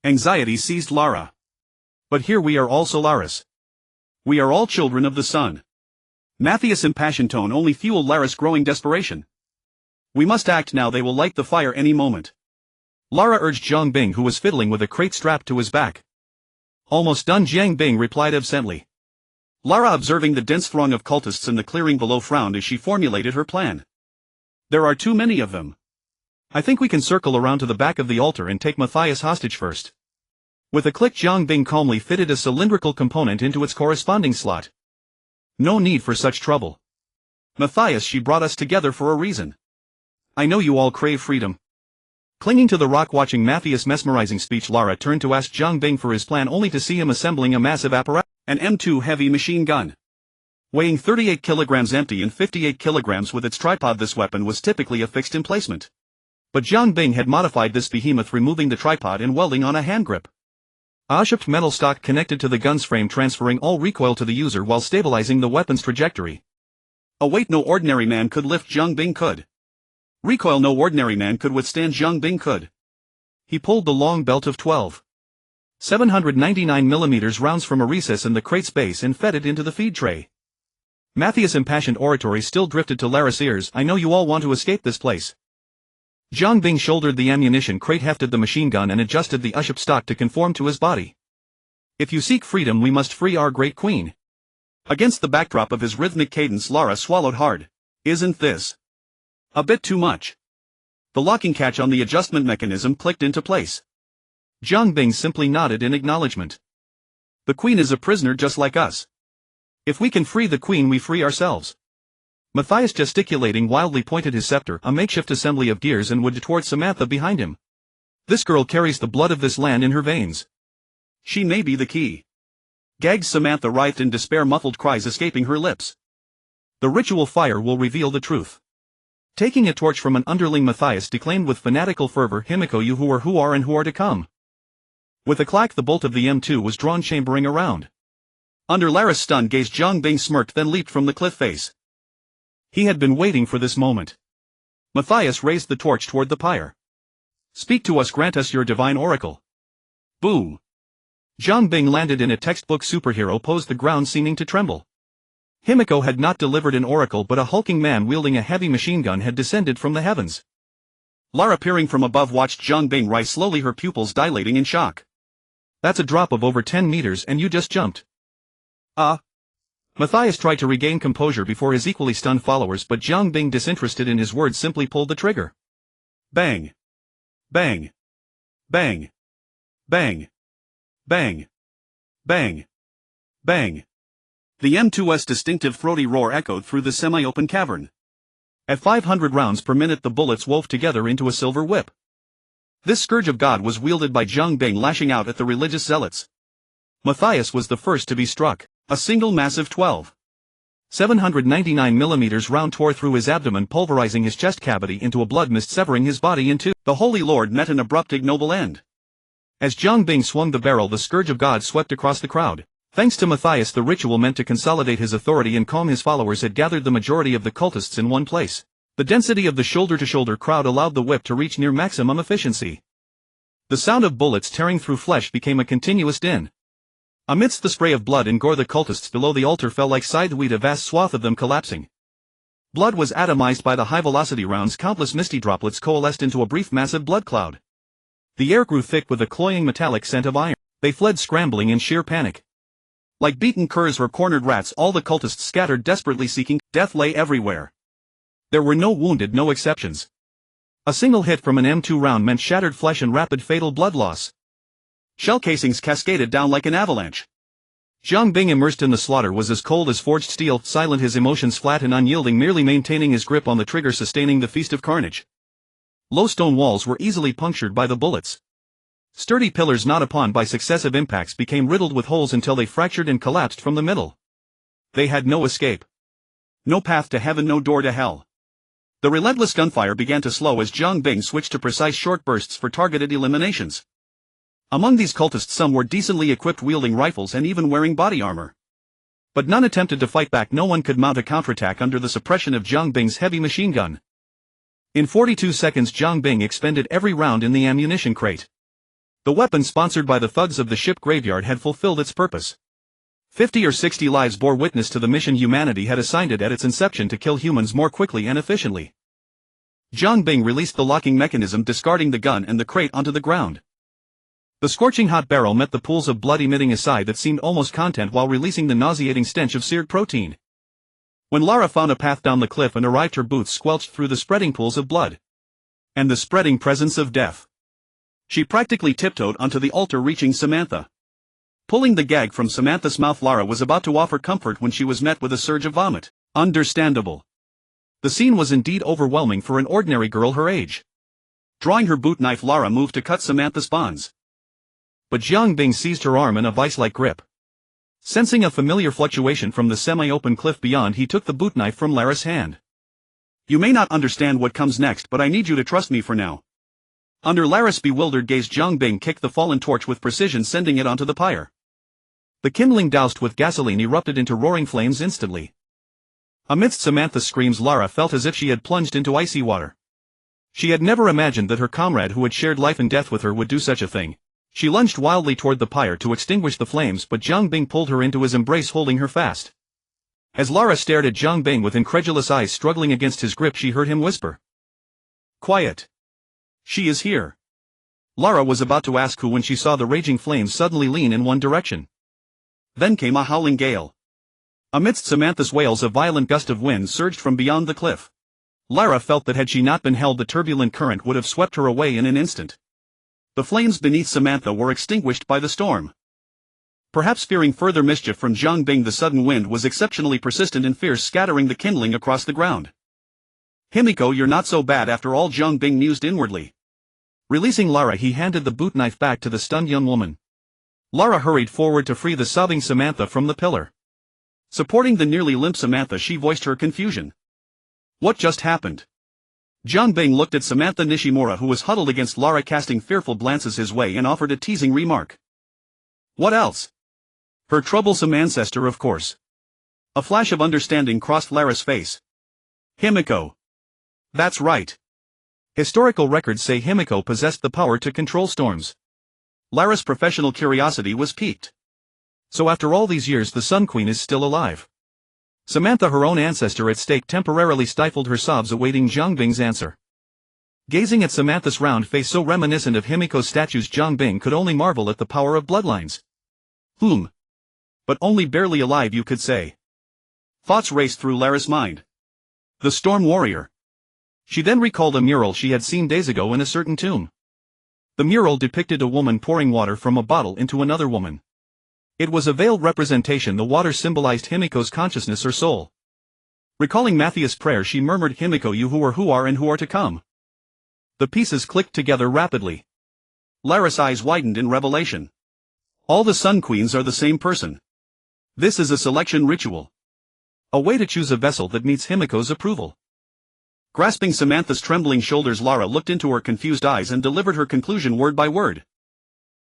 Anxiety seized Lara. But here we are all Stellaris. We are all children of the sun. Matthias' impassioned tone only fueled Lara's growing desperation. "We must act now, they will light the fire any moment." Lara urged Jiang Bing, who was fiddling with a crate strapped to his back. "Almost done," Jiang Bing replied absently. Lara, observing the dense throng of cultists in the clearing below, frowned as she formulated her plan. "There are too many of them. I think we can circle around to the back of the altar and take Matthias hostage first." With a click, Jiang Bing calmly fitted a cylindrical component into its corresponding slot. "No need for such trouble. Matthias, she brought us together for a reason. I know you all crave freedom." Clinging to the rock, watching Matthias' mesmerizing speech, Lara turned to ask Jiang Bing for his plan, only to see him assembling a massive apparatus. An M2 heavy machine gun. Weighing 38 kilograms empty and 58 kilograms with its tripod, this weapon was typically affixed in placement. But Jiang Bing had modified this behemoth, removing the tripod and welding on a hand grip. A shaped metal stock connected to the gun's frame, transferring all recoil to the user while stabilizing the weapon's trajectory. A weight no ordinary man could lift, Jiang Bing could. Recoil no ordinary man could withstand, Jiang Bing could. He pulled the long belt of 12 799mm rounds from a recess in the crate's base and fed it into the feed tray. Matthias' impassioned oratory still drifted to Lara's ears. "I know you all want to escape this place." Jiang Bing shouldered the ammunition crate, hefted the machine gun and adjusted the U-shaped stock to conform to his body. "If you seek freedom, we must free our great queen." Against the backdrop of his rhythmic cadence, Lara swallowed hard. "Isn't this a bit too much?" The locking catch on the adjustment mechanism clicked into place. Jiang Bing simply nodded in acknowledgement. "The queen is a prisoner just like us. If we can free the queen, we free ourselves." Matthias, gesticulating wildly, pointed his scepter, a makeshift assembly of gears and wood, toward Samantha behind him. "This girl carries the blood of this land in her veins. She may be the key." Gagged, Samantha writhed in despair, muffled cries escaping her lips. "The ritual fire will reveal the truth." Taking a torch from an underling, Matthias declaimed with fanatical fervor, "Himiko, you who are and who are to come." With a clack, the bolt of the M2 was drawn, chambering around. Under Lara's stunned gaze, Jiang Bing smirked, then leaped from the cliff face. He had been waiting for this moment. Matthias raised the torch toward the pyre. "Speak to us, grant us your divine oracle." Boom! Jiang Bing landed in a textbook superhero pose, the ground seeming to tremble. Himiko had not delivered an oracle, but a hulking man wielding a heavy machine gun had descended from the heavens. Lara, peering from above, watched Jiang Bing rise slowly, her pupils dilating in shock. "That's a drop of over 10 meters and you just jumped." Matthias tried to regain composure before his equally stunned followers, but Jiang Bing, disinterested in his words, simply pulled the trigger. Bang! Bang! Bang! Bang! Bang! Bang! Bang! The M2's distinctive throaty roar echoed through the semi-open cavern. At 500 rounds per minute, the bullets wove together into a silver whip. This scourge of God was wielded by Jiang Bing, lashing out at the religious zealots. Matthias was the first to be struck. A single massive 12 799mm round tore through his abdomen, pulverizing his chest cavity into a blood mist, severing his body in two. The Holy Lord met an abrupt, ignoble end. As Jiang Bing swung the barrel, the scourge of God swept across the crowd. Thanks to Matthias, the ritual meant to consolidate his authority and calm his followers had gathered the majority of the cultists in one place. The density of the shoulder-to-shoulder crowd allowed the whip to reach near maximum efficiency. The sound of bullets tearing through flesh became a continuous din. Amidst the spray of blood and gore, the cultists below the altar fell like scythe-weed, a vast swath of them collapsing. Blood was atomized by the high-velocity rounds. Countless misty droplets coalesced into a brief, massive blood cloud. The air grew thick with a cloying metallic scent of iron. They fled scrambling in sheer panic. Like beaten curs or cornered rats, all the cultists scattered desperately seeking. Death lay everywhere. There were no wounded, no exceptions. A single hit from an M2 round meant shattered flesh and rapid fatal blood loss. Shell casings cascaded down like an avalanche. Jiang Bing, immersed in the slaughter, was as cold as forged steel, silent, his emotions flat and unyielding, merely maintaining his grip on the trigger, sustaining the feast of carnage. Low stone walls were easily punctured by the bullets. Sturdy pillars gnawed upon by successive impacts became riddled with holes until they fractured and collapsed from the middle. They had no escape. No path to heaven, no door to hell. The relentless gunfire began to slow as Jiang Bing switched to precise short bursts for targeted eliminations. Among these cultists some were decently equipped, wielding rifles and even wearing body armor. But none attempted to fight back. No one could mount a counterattack under the suppression of Jiang Bing's heavy machine gun. In 42 seconds Jiang Bing expended every round in the ammunition crate. The weapon, sponsored by the thugs of the ship graveyard, had fulfilled its purpose. 50 or 60 lives bore witness to the mission humanity had assigned it at its inception: to kill humans more quickly and efficiently. Jiang Bing released the locking mechanism, discarding the gun and the crate onto the ground. The scorching hot barrel met the pools of blood, emitting a sigh that seemed almost content while releasing the nauseating stench of seared protein. When Lara found a path down the cliff and arrived, her boots squelched through the spreading pools of blood. And the spreading presence of death. She practically tiptoed onto the altar, reaching Samantha. Pulling the gag from Samantha's mouth, Lara was about to offer comfort when she was met with a surge of vomit. Understandable. The scene was indeed overwhelming for an ordinary girl her age. Drawing her boot knife, Lara moved to cut Samantha's bonds. But Jiang Bing seized her arm in a vice-like grip. Sensing a familiar fluctuation from the semi-open cliff beyond, he took the boot knife from Lara's hand. You may not understand what comes next, but I need you to trust me for now. Under Lara's bewildered gaze, Jiang Bing kicked the fallen torch with precision, sending it onto the pyre. The kindling, doused with gasoline, erupted into roaring flames instantly. Amidst Samantha's screams, Lara felt as if she had plunged into icy water. She had never imagined that her comrade, who had shared life and death with her, would do such a thing. She lunged wildly toward the pyre to extinguish the flames, but Jiang Bing pulled her into his embrace, holding her fast. As Lara stared at Jiang Bing with incredulous eyes struggling against his grip, she heard him whisper, "Quiet. She is here." Lara was about to ask who when she saw the raging flames suddenly lean in one direction. Then came a howling gale. Amidst Samantha's wails, a violent gust of wind surged from beyond the cliff. Lara felt that had she not been held, the turbulent current would have swept her away in an instant. The flames beneath Samantha were extinguished by the storm. Perhaps fearing further mischief from Jiang Bing, the sudden wind was exceptionally persistent and fierce, scattering the kindling across the ground. "Himiko, you're not so bad after all," Jiang Bing mused inwardly. Releasing Lara, he handed the boot knife back to the stunned young woman. Lara hurried forward to free the sobbing Samantha from the pillar. Supporting the nearly limp Samantha, she voiced her confusion. "What just happened?" Jiang Bing looked at Samantha Nishimura, who was huddled against Lara, casting fearful glances his way, and offered a teasing remark. "What else?" "Her troublesome ancestor, of course." A flash of understanding crossed Lara's face. "Himiko." "That's right. Historical records say Himiko possessed the power to control storms." Lara's professional curiosity was piqued. "So after all these years the Sun Queen is still alive?" Samantha, her own ancestor at stake, temporarily stifled her sobs, awaiting Jiang Bing's answer. Gazing at Samantha's round face so reminiscent of Himiko's statues, Jiang Bing could only marvel at the power of bloodlines. But only barely alive, you could say. Thoughts raced through Lara's mind. The Storm Warrior. She then recalled a mural she had seen days ago in a certain tomb. The mural depicted a woman pouring water from a bottle into another woman. It was a veiled representation. The water symbolized Himiko's consciousness or soul. Recalling Matthias' prayer, she murmured, "Himiko, you who are and who are to come." The pieces clicked together rapidly. Lara's eyes widened in revelation. All the Sun Queens are the same person. This is a selection ritual. A way to choose a vessel that meets Himiko's approval. Grasping Samantha's trembling shoulders, Lara looked into her confused eyes and delivered her conclusion word by word.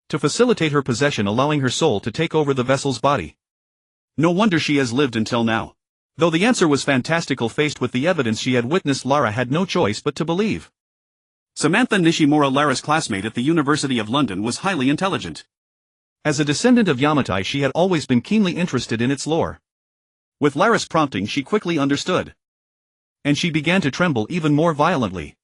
To facilitate her possession, allowing her soul to take over the vessel's body. No wonder she has lived until now. Though the answer was fantastical, faced with the evidence she had witnessed, Lara had no choice but to believe. Samantha Nishimura, Lara's classmate at the University of London, was highly intelligent. As a descendant of Yamatai, she had always been keenly interested in its lore. With Lara's prompting, she quickly understood. And she began to tremble even more violently.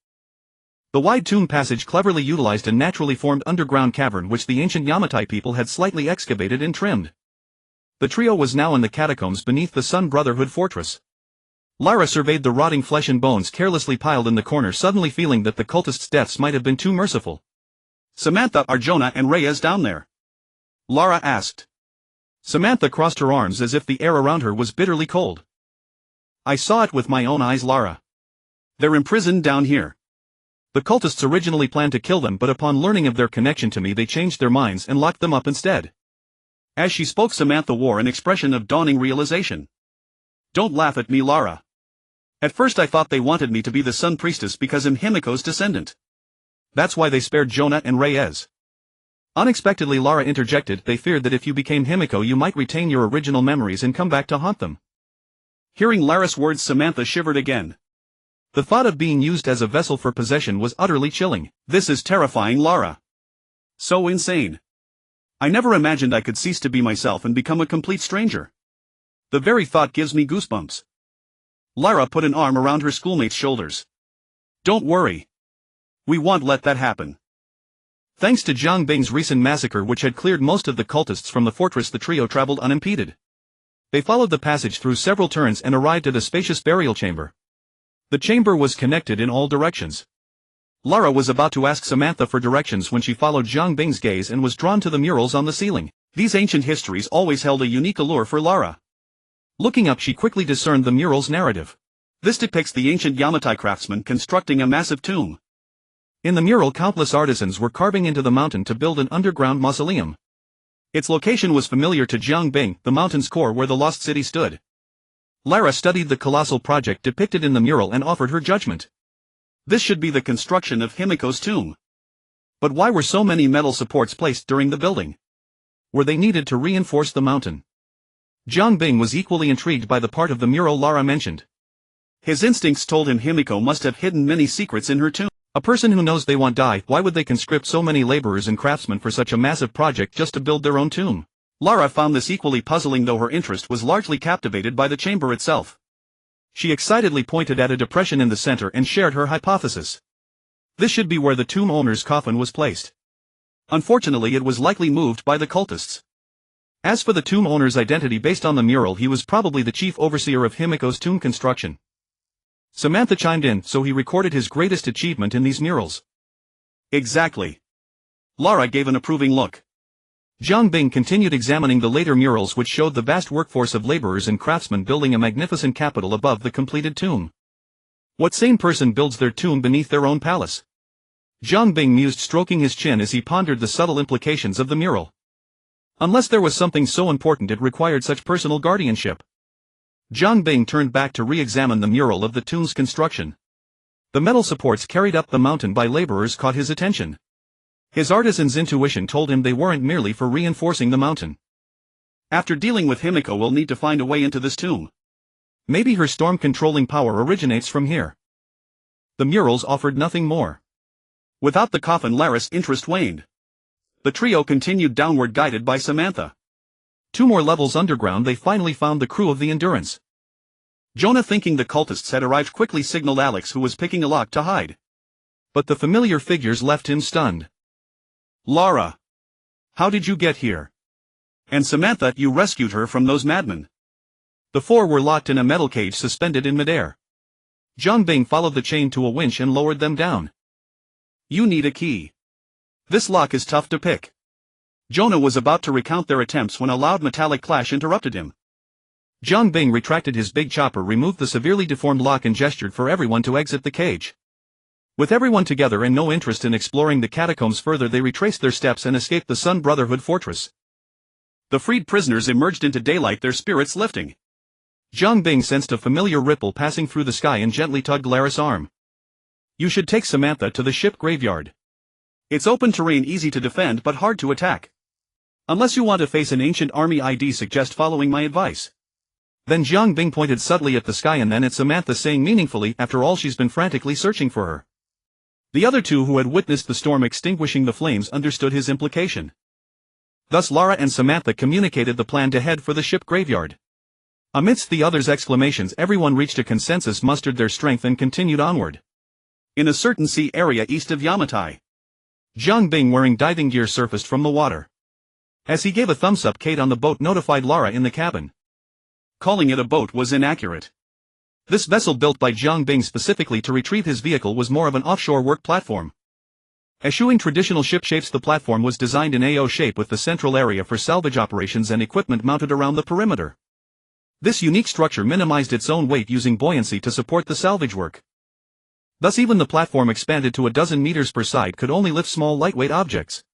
The wide tomb passage cleverly utilized a naturally formed underground cavern which the ancient Yamatai people had slightly excavated and trimmed. The trio was now in the catacombs beneath the Sun Brotherhood fortress. Lara surveyed the rotting flesh and bones carelessly piled in the corner, suddenly feeling that the cultists' deaths might have been too merciful. Samantha, are Jonah and Reyes down there? Lara asked. Samantha crossed her arms as if the air around her was bitterly cold. I saw it with my own eyes, Lara. They're imprisoned down here. The cultists originally planned to kill them, but upon learning of their connection to me they changed their minds and locked them up instead. As she spoke, Samantha wore an expression of dawning realization. Don't laugh at me, Lara. At first I thought they wanted me to be the Sun Priestess because I'm Himiko's descendant. That's why they spared Jonah and Reyes. Unexpectedly, Lara interjected, they feared that if you became Himiko you might retain your original memories and come back to haunt them. Hearing Lara's words, Samantha shivered again. The thought of being used as a vessel for possession was utterly chilling. This is terrifying, Lara. So insane. I never imagined I could cease to be myself and become a complete stranger. The very thought gives me goosebumps. Lara put an arm around her schoolmate's shoulders. Don't worry. We won't let that happen. Thanks to Jiang Bing's recent massacre, which had cleared most of the cultists from the fortress, the trio traveled unimpeded. They followed the passage through several turns and arrived at a spacious burial chamber. The chamber was connected in all directions. Lara was about to ask Samantha for directions when she followed Jiang Bing's gaze and was drawn to the murals on the ceiling. These ancient histories always held a unique allure for Lara. Looking up, she quickly discerned the mural's narrative. This depicts the ancient Yamatai craftsmen constructing a massive tomb. In the mural, countless artisans were carving into the mountain to build an underground mausoleum. Its location was familiar to Jiang Bing, the mountain's core where the lost city stood. Lara studied the colossal project depicted in the mural and offered her judgment. This should be the construction of Himiko's tomb. But why were so many metal supports placed during the building? Were they needed to reinforce the mountain? Jiang Bing was equally intrigued by the part of the mural Lara mentioned. His instincts told him Himiko must have hidden many secrets in her tomb. A person who knows they won't die, why would they conscript so many laborers and craftsmen for such a massive project just to build their own tomb? Lara found this equally puzzling, though her interest was largely captivated by the chamber itself. She excitedly pointed at a depression in the center and shared her hypothesis. This should be where the tomb owner's coffin was placed. Unfortunately, it was likely moved by the cultists. As for the tomb owner's identity based on the mural, he was probably the chief overseer of Himiko's tomb construction. Samantha chimed in, so he recorded his greatest achievement in these murals. Exactly. Lara gave an approving look. Jiang Bing continued examining the later murals, which showed the vast workforce of laborers and craftsmen building a magnificent capital above the completed tomb. What sane person builds their tomb beneath their own palace? Jiang Bing mused, stroking his chin as he pondered the subtle implications of the mural. Unless there was something so important it required such personal guardianship. Jiang Bing turned back to re-examine the mural of the tomb's construction. The metal supports carried up the mountain by laborers caught his attention. His artisan's intuition told him they weren't merely for reinforcing the mountain. After dealing with Himiko, we'll need to find a way into this tomb. Maybe her storm-controlling power originates from here. The murals offered nothing more. Without the coffin, Lara's interest waned. The trio continued downward, guided by Samantha. 2 more levels underground, they finally found the crew of the Endurance. Jonah, thinking the cultists had arrived, quickly signaled Alex, who was picking a lock, to hide. But the familiar figures left him stunned. Lara. How did you get here? And Samantha, you rescued her from those madmen. The 4 were locked in a metal cage suspended in midair. Jiang Bing followed the chain to a winch and lowered them down. You need a key. This lock is tough to pick. Jonah was about to recount their attempts when a loud metallic clash interrupted him. Jiang Bing retracted his big chopper, removed the severely deformed lock and gestured for everyone to exit the cage. With everyone together and no interest in exploring the catacombs further, they retraced their steps and escaped the Sun Brotherhood fortress. The freed prisoners emerged into daylight, their spirits lifting. Jiang Bing sensed a familiar ripple passing through the sky and gently tugged Lara's arm. You should take Samantha to the ship graveyard. It's open terrain, easy to defend but hard to attack. Unless you want to face an ancient army, I'd suggest following my advice. Then Jiang Bing pointed subtly at the sky and then at Samantha, saying meaningfully, after all, she's been frantically searching for her. The other 2 who had witnessed the storm extinguishing the flames understood his implication. Thus Lara and Samantha communicated the plan to head for the ship graveyard. Amidst the others' exclamations, everyone reached a consensus, mustered their strength and continued onward. in a certain sea area east of Yamatai. Jiang Bing wearing diving gear surfaced from the water. As he gave a thumbs up, Kate on the boat notified Lara in the cabin. Calling it a boat was inaccurate. This vessel built by Jiang Bing specifically to retrieve his vehicle was more of an offshore work platform. Eschewing traditional ship shapes, the platform was designed in AO shape with the central area for salvage operations and equipment mounted around the perimeter. This unique structure minimized its own weight using buoyancy to support the salvage work. Thus even the platform expanded to 12 meters per side could only lift small lightweight objects.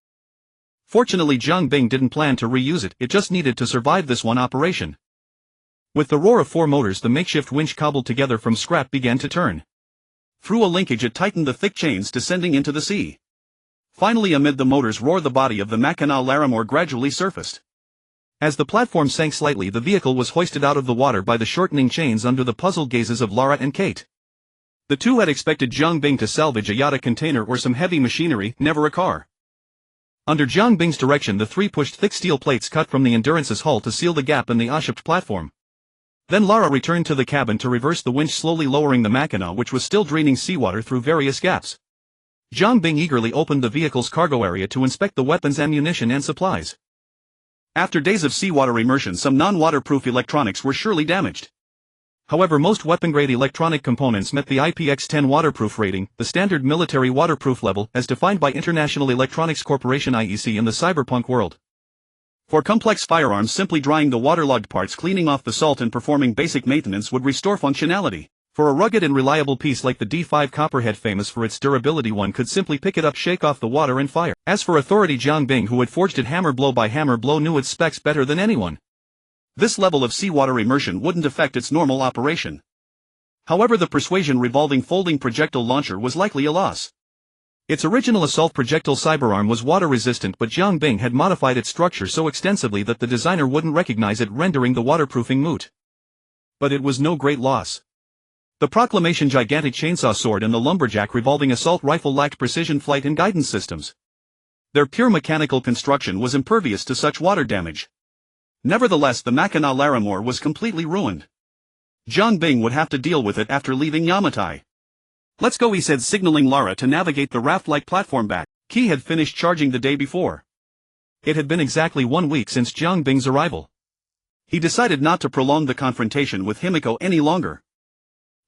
Fortunately Jiang Bing didn't plan to reuse it, it just needed to survive this one operation. With the roar of 4 motors, the makeshift winch cobbled together from scrap began to turn. Through a linkage it tightened the thick chains, descending into the sea. Finally, amid the motor's roar, the body of the Mackinac Larimore gradually surfaced. As the platform sank slightly, the vehicle was hoisted out of the water by the shortening chains under the puzzled gazes of Lara and Kate. The two had expected Jiang Bing to salvage a yacht, a container, or some heavy machinery, never a car. Under Jiang Bing's direction, the three pushed thick steel plates cut from the Endurance's hull to seal the gap in the airship platform. Then Lara returned to the cabin to reverse the winch, slowly lowering the Mackinac, which was still draining seawater through various gaps. Jiang Bing eagerly opened the vehicle's cargo area to inspect the weapons, ammunition, and supplies. After days of seawater immersion, some non-waterproof electronics were surely damaged. However, most weapon-grade electronic components met the IPX-10 waterproof rating, the standard military waterproof level as defined by International Electronics Corporation (IEC) in the cyberpunk world. For complex firearms, simply drying the waterlogged parts, cleaning off the salt, and performing basic maintenance would restore functionality. For a rugged and reliable piece like the D5 Copperhead, famous for its durability, one could simply pick it up, shake off the water, and fire. As for authority, Jiang Bing, who had forged it hammer blow by hammer blow, knew its specs better than anyone. This level of seawater immersion wouldn't affect its normal operation. However, the Persuasion revolving folding projectile launcher was likely a loss. Its original assault projectile cyberarm was water-resistant, but Jiang Bing had modified its structure so extensively that the designer wouldn't recognize it, rendering the waterproofing moot. But it was no great loss. The Proclamation gigantic chainsaw sword and the lumberjack revolving assault rifle lacked precision flight and guidance systems. Their pure mechanical construction was impervious to such water damage. Nevertheless, the Mackinac Larimore was completely ruined. Jiang Bing would have to deal with it after leaving Yamatai. "Let's go," he said, signaling Lara to navigate the raft-like platform back. Key had finished charging the day before. It had been exactly 1 week since Jiang Bing's arrival. He decided not to prolong the confrontation with Himiko any longer.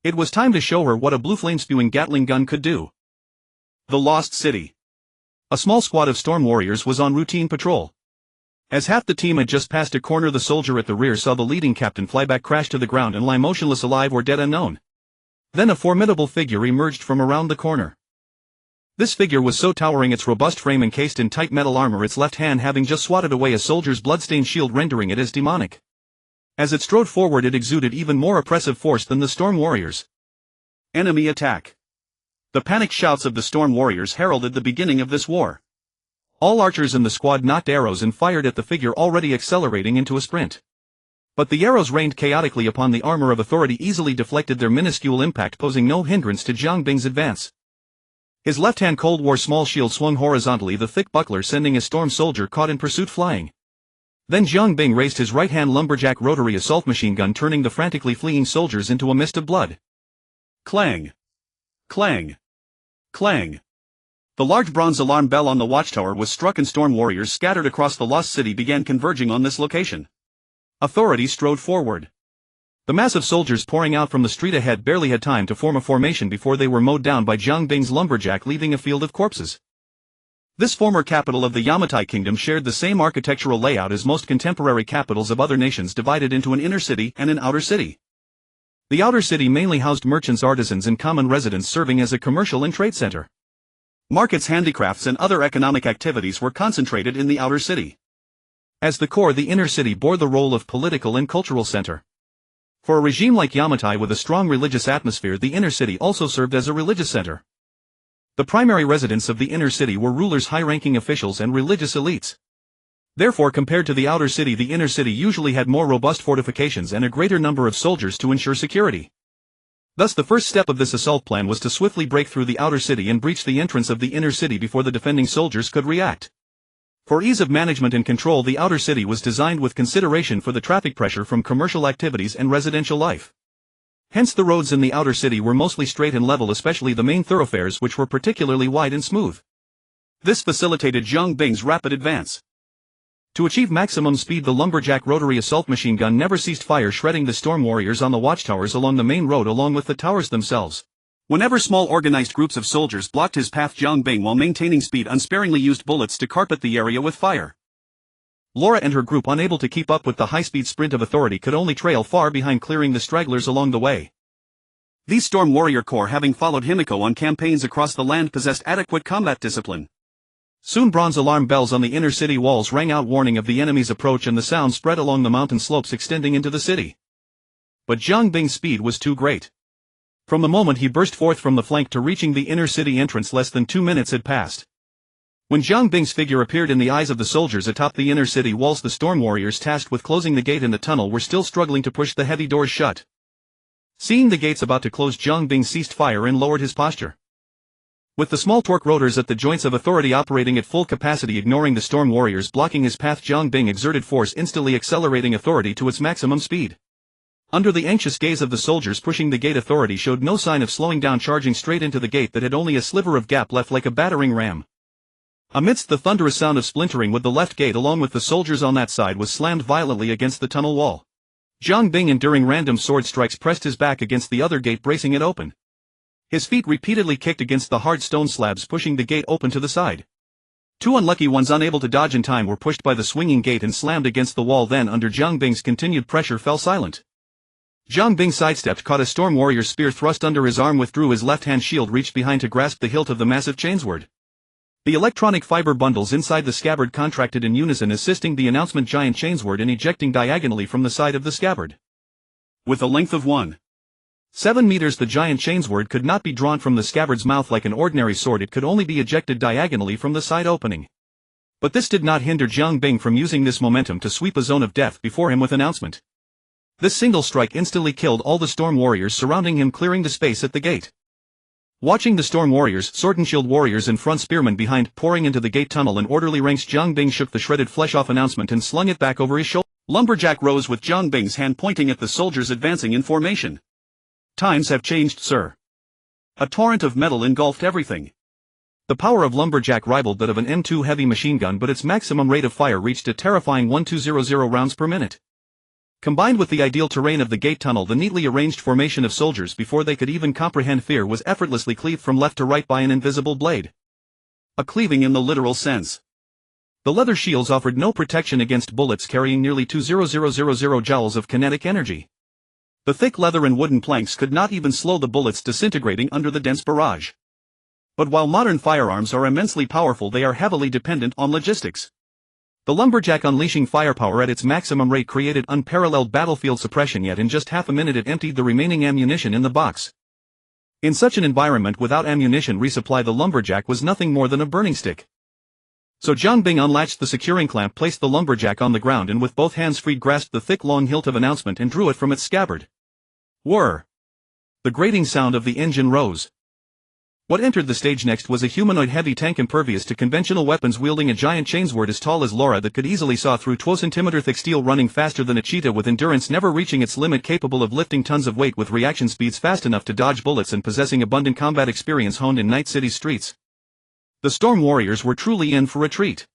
It was time to show her what a blue flame-spewing Gatling gun could do. The Lost City. A small squad of storm warriors was on routine patrol. As half the team had just passed a corner, the soldier at the rear saw the leading captain fly back, crash to the ground, and lie motionless, alive or dead, unknown. Then a formidable figure emerged from around the corner. This figure was so towering, its robust frame encased in tight metal armor, its left hand having just swatted away a soldier's bloodstained shield, rendering it as demonic. As it strode forward, it exuded even more oppressive force than the storm warriors. Enemy attack. The panicked shouts of the storm warriors heralded the beginning of this war. All archers in the squad knocked arrows and fired at the figure already accelerating into a sprint. But the arrows rained chaotically upon the armor of authority, easily deflected their minuscule impact, posing no hindrance to Jiang Bing's advance. His left-hand Cold War small shield swung horizontally, the thick buckler sending a storm soldier caught in pursuit flying. Then Jiang Bing raised his right-hand lumberjack rotary assault machine gun, turning the frantically fleeing soldiers into a mist of blood. Clang! Clang! Clang! The large bronze alarm bell on the watchtower was struck, and storm warriors scattered across the lost city began converging on this location. Authority strode forward. The mass of soldiers pouring out from the street ahead barely had time to form a formation before they were mowed down by Jiang Bing's lumberjack, leaving a field of corpses. This former capital of the Yamatai kingdom shared the same architectural layout as most contemporary capitals of other nations, divided into an inner city and an outer city. The outer city mainly housed merchants, artisans, and common residents, serving as a commercial and trade center. Markets, handicrafts, and other economic activities were concentrated in the outer city. As the core, the inner city bore the role of political and cultural center. For a regime like Yamatai with a strong religious atmosphere, the inner city also served as a religious center. The primary residents of the inner city were rulers, high-ranking officials, and religious elites. Therefore, compared to the outer city, the inner city usually had more robust fortifications and a greater number of soldiers to ensure security. Thus, the first step of this assault plan was to swiftly break through the outer city and breach the entrance of the inner city before the defending soldiers could react. For ease of management and control, the outer city was designed with consideration for the traffic pressure from commercial activities and residential life. Hence the roads in the outer city were mostly straight and level, especially the main thoroughfares, which were particularly wide and smooth. This facilitated Jiang Bing's rapid advance. To achieve maximum speed, the lumberjack rotary assault machine gun never ceased fire, shredding the storm warriors on the watchtowers along the main road along with the towers themselves. Whenever small organized groups of soldiers blocked his path, Jiang Bing, while maintaining speed, unsparingly used bullets to carpet the area with fire. Laura and her group, unable to keep up with the high-speed sprint of authority, could only trail far behind, clearing the stragglers along the way. These Storm Warrior Corps, having followed Himiko on campaigns across the land, possessed adequate combat discipline. Soon bronze alarm bells on the inner city walls rang out, warning of the enemy's approach, and the sound spread along the mountain slopes extending into the city. But Jiang Bing's speed was too great. From the moment he burst forth from the flank to reaching the inner city entrance, less than 2 minutes had passed. When Jiang Bing's figure appeared in the eyes of the soldiers atop the inner city walls, the storm warriors tasked with closing the gate in the tunnel were still struggling to push the heavy doors shut. Seeing the gates about to close, Jiang Bing ceased fire and lowered his posture. With the small torque rotors at the joints of authority operating at full capacity, ignoring the storm warriors blocking his path, Jiang Bing exerted force, instantly accelerating authority to its maximum speed. Under the anxious gaze of the soldiers pushing the gate, authority showed no sign of slowing down, charging straight into the gate that had only a sliver of gap left, like a battering ram. Amidst the thunderous sound of splintering, with the left gate along with the soldiers on that side was slammed violently against the tunnel wall. Jiang Bing, enduring random sword strikes, pressed his back against the other gate, bracing it open. His feet repeatedly kicked against the hard stone slabs, pushing the gate open to the side. Two unlucky ones, unable to dodge in time, were pushed by the swinging gate and slammed against the wall, then under Jiang Bing's continued pressure fell silent. Jiang Bing sidestepped, caught a storm warrior's spear thrust under his arm, withdrew his left-hand shield, reached behind to grasp the hilt of the massive chainsword. The electronic fiber bundles inside the scabbard contracted in unison, assisting the announcement giant chainsword in ejecting diagonally from the side of the scabbard. With a length of 1.7 meters, the giant chainsword could not be drawn from the scabbard's mouth like an ordinary sword, it could only be ejected diagonally from the side opening. But this did not hinder Jiang Bing from using this momentum to sweep a zone of death before him with announcement. This single strike instantly killed all the storm warriors surrounding him, clearing the space at the gate. Watching the storm warriors, sword and shield warriors in front, spearmen behind, pouring into the gate tunnel in orderly ranks, Jiang Bing shook the shredded flesh off announcement and slung it back over his shoulder. Lumberjack rose with Jiang Bing's hand pointing at the soldiers advancing in formation. Times have changed, sir. A torrent of metal engulfed everything. The power of Lumberjack rivaled that of an M2 heavy machine gun, but its maximum rate of fire reached a terrifying 1200 rounds per minute. Combined with the ideal terrain of the gate tunnel, the neatly arranged formation of soldiers, before they could even comprehend fear, was effortlessly cleaved from left to right by an invisible blade. A cleaving in the literal sense. The leather shields offered no protection against bullets, carrying nearly 2,000 joules of kinetic energy. The thick leather and wooden planks could not even slow the bullets disintegrating under the dense barrage. But while modern firearms are immensely powerful, they are heavily dependent on logistics. The lumberjack, unleashing firepower at its maximum rate, created unparalleled battlefield suppression, yet in just half a minute it emptied the remaining ammunition in the box. In such an environment, without ammunition resupply, the lumberjack was nothing more than a burning stick. So Jiang Bing unlatched the securing clamp, placed the lumberjack on the ground, and with both hands freed grasped the thick long hilt of announcement and drew it from its scabbard. Whir! The grating sound of the engine rose. What entered the stage next was a humanoid heavy tank, impervious to conventional weapons, wielding a giant chainsword as tall as Laura that could easily saw through 12-centimeter thick steel, running faster than a cheetah, with endurance never reaching its limit, capable of lifting tons of weight with reaction speeds fast enough to dodge bullets, and possessing abundant combat experience honed in Night City's streets. The storm warriors were truly in for a treat.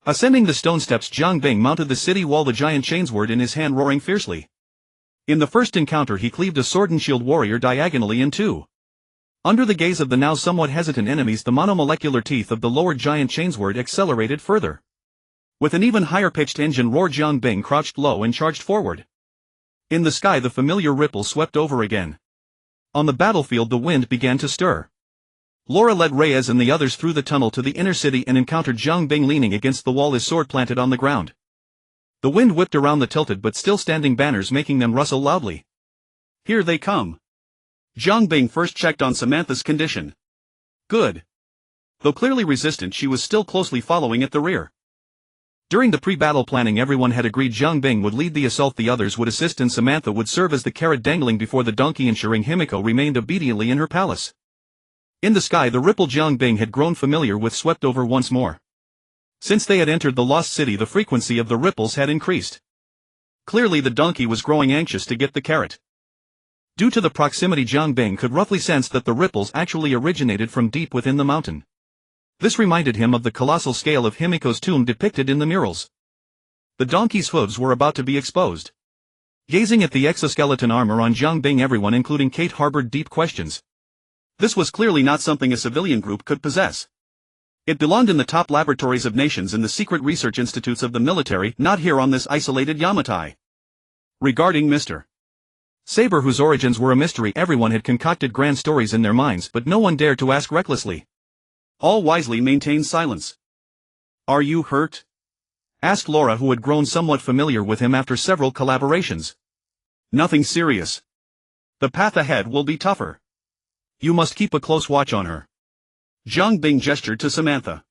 Ascending the stone steps, Jiang Bing mounted the city wall, the giant chainsword in his hand, roaring fiercely. In the first encounter he cleaved a sword and shield warrior diagonally in two. Under the gaze of the now somewhat hesitant enemies, the monomolecular teeth of the lowered giant chainsword accelerated further. With an even higher pitched engine roar, Jiang Bing crouched low and charged forward. In the sky the familiar ripple swept over again. On the battlefield the wind began to stir. Laura led Reyes and the others through the tunnel to the inner city and encountered Jiang Bing leaning against the wall, his sword planted on the ground. The wind whipped around the tilted but still standing banners, making them rustle loudly. Here they come. Jiang Bing first checked on Samantha's condition. Good. Though clearly resistant, she was still closely following at the rear. During the pre-battle planning, everyone had agreed Jiang Bing would lead the assault, the others would assist, and Samantha would serve as the carrot dangling before the donkey, ensuring Himiko remained obediently in her palace. In the sky the ripple Jiang Bing had grown familiar with swept over once more. Since they had entered the lost city, the frequency of the ripples had increased. Clearly the donkey was growing anxious to get the carrot. Due to the proximity, Jiang Bing could roughly sense that the ripples actually originated from deep within the mountain. This reminded him of the colossal scale of Himiko's tomb depicted in the murals. The donkey's hooves were about to be exposed. Gazing at the exoskeleton armor on Jiang Bing, everyone including Kate harbored deep questions. This was clearly not something a civilian group could possess. It belonged in the top laboratories of nations and the secret research institutes of the military, not here on this isolated Yamatai. Regarding Mr. Saber, whose origins were a mystery, everyone had concocted grand stories in their minds, but no one dared to ask recklessly. All wisely maintained silence. "Are you hurt?" asked Laura, who had grown somewhat familiar with him after several collaborations. "Nothing serious. The path ahead will be tougher. You must keep a close watch on her." Jiang Bing gestured to Samantha.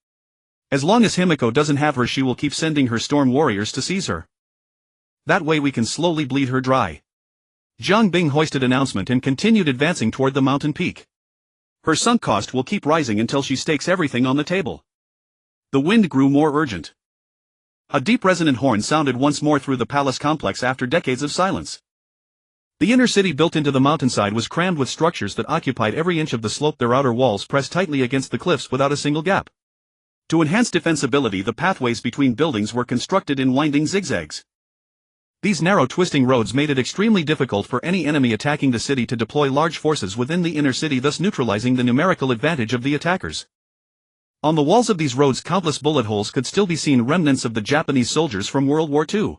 "As long as Himiko doesn't have her, she will keep sending her storm warriors to seize her. That way we can slowly bleed her dry." Jiang Bing hoisted announcement and continued advancing toward the mountain peak. Her sunk cost will keep rising until she stakes everything on the table. The wind grew more urgent. A deep resonant horn sounded once more through the palace complex after decades of silence. The inner city built into the mountainside was crammed with structures that occupied every inch of the slope, their outer walls pressed tightly against the cliffs without a single gap. To enhance defensibility, the pathways between buildings were constructed in winding zigzags. These narrow twisting roads made it extremely difficult for any enemy attacking the city to deploy large forces within the inner city, thus neutralizing the numerical advantage of the attackers. On the walls of these roads countless bullet holes could still be seen, remnants of the Japanese soldiers from World War II.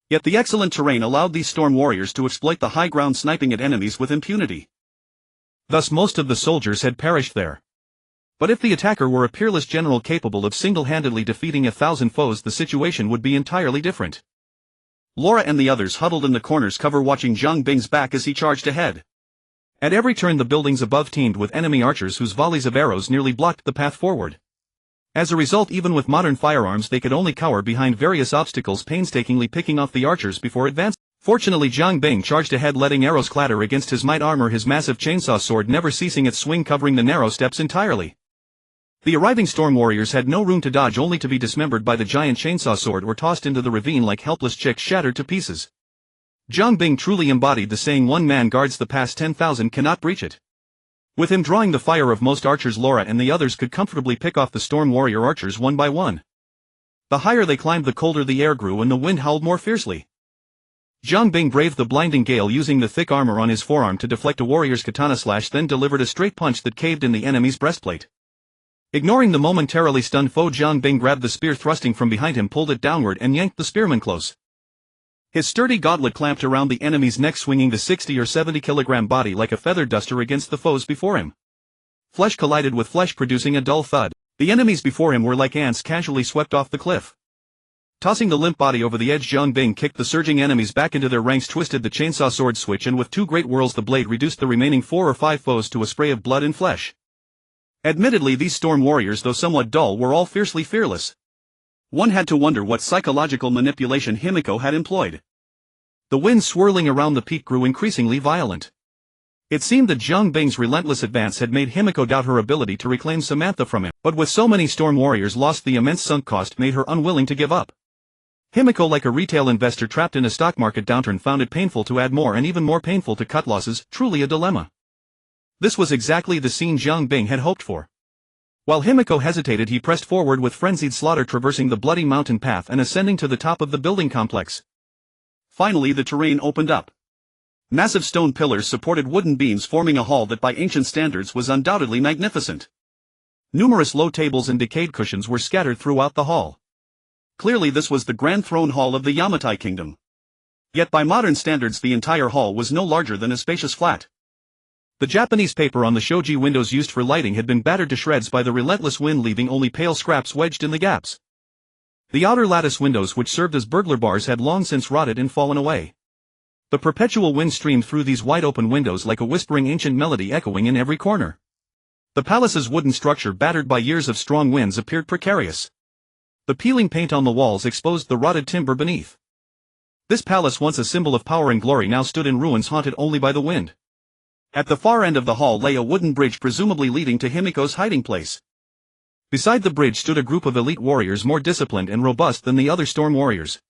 Yet the excellent terrain allowed these storm warriors to exploit the high ground, sniping at enemies with impunity. Thus most of the soldiers had perished there. But if the attacker were a peerless general capable of single-handedly defeating 1,000 foes, the situation would be entirely different. Laura and the others huddled in the corners, cover watching Jiang Bing's back as he charged ahead. At every turn the buildings above teemed with enemy archers whose volleys of arrows nearly blocked the path forward. As a result, even with modern firearms they could only cower behind various obstacles, painstakingly picking off the archers before advancing. Fortunately, Jiang Bing charged ahead, letting arrows clatter against his might armor, his massive chainsaw sword never ceasing its swing, covering the narrow steps entirely. The arriving storm warriors had no room to dodge, only to be dismembered by the giant chainsaw sword or tossed into the ravine like helpless chicks shattered to pieces. Jiang Bing truly embodied the saying, "One man guards the pass, 10,000 cannot breach it." With him drawing the fire of most archers, Laura and the others could comfortably pick off the storm warrior archers one by one. The higher they climbed, the colder the air grew and the wind howled more fiercely. Jiang Bing braved the blinding gale, using the thick armor on his forearm to deflect a warrior's katana slash, then delivered a straight punch that caved in the enemy's breastplate. Ignoring the momentarily stunned foe, Jiang Bing grabbed the spear thrusting from behind him, pulled it downward and yanked the spearman close. His sturdy gauntlet clamped around the enemy's neck, swinging the 60 or 70 kilogram body like a feather duster against the foes before him. Flesh collided with flesh, producing a dull thud. The enemies before him were like ants casually swept off the cliff. Tossing the limp body over the edge, Jiang Bing kicked the surging enemies back into their ranks, twisted the chainsaw sword switch, and with two great whirls the blade reduced the remaining 4 or 5 foes to a spray of blood and flesh. Admittedly, these storm warriors, though somewhat dull, were all fiercely fearless. One had to wonder what psychological manipulation Himiko had employed. The wind swirling around the peak grew increasingly violent. It seemed that Jiang Bing's relentless advance had made Himiko doubt her ability to reclaim Samantha from him, but with so many storm warriors lost, the immense sunk cost made her unwilling to give up. Himiko, like a retail investor trapped in a stock market downturn, found it painful to add more and even more painful to cut losses, truly a dilemma. This was exactly the scene Jiang Bing had hoped for. While Himiko hesitated, he pressed forward with frenzied slaughter, traversing the bloody mountain path and ascending to the top of the building complex. Finally the terrain opened up. Massive stone pillars supported wooden beams, forming a hall that by ancient standards was undoubtedly magnificent. Numerous low tables and decayed cushions were scattered throughout the hall. Clearly this was the grand throne hall of the Yamatai kingdom. Yet by modern standards the entire hall was no larger than a spacious flat. The Japanese paper on the shoji windows used for lighting had been battered to shreds by the relentless wind, leaving only pale scraps wedged in the gaps. The outer lattice windows, which served as burglar bars, had long since rotted and fallen away. The perpetual wind streamed through these wide-open windows like a whispering ancient melody, echoing in every corner. The palace's wooden structure, battered by years of strong winds, appeared precarious. The peeling paint on the walls exposed the rotted timber beneath. This palace, once a symbol of power and glory, now stood in ruins, haunted only by the wind. At the far end of the hall lay a wooden bridge, presumably leading to Himiko's hiding place. Beside the bridge stood a group of elite warriors, more disciplined and robust than the other storm warriors.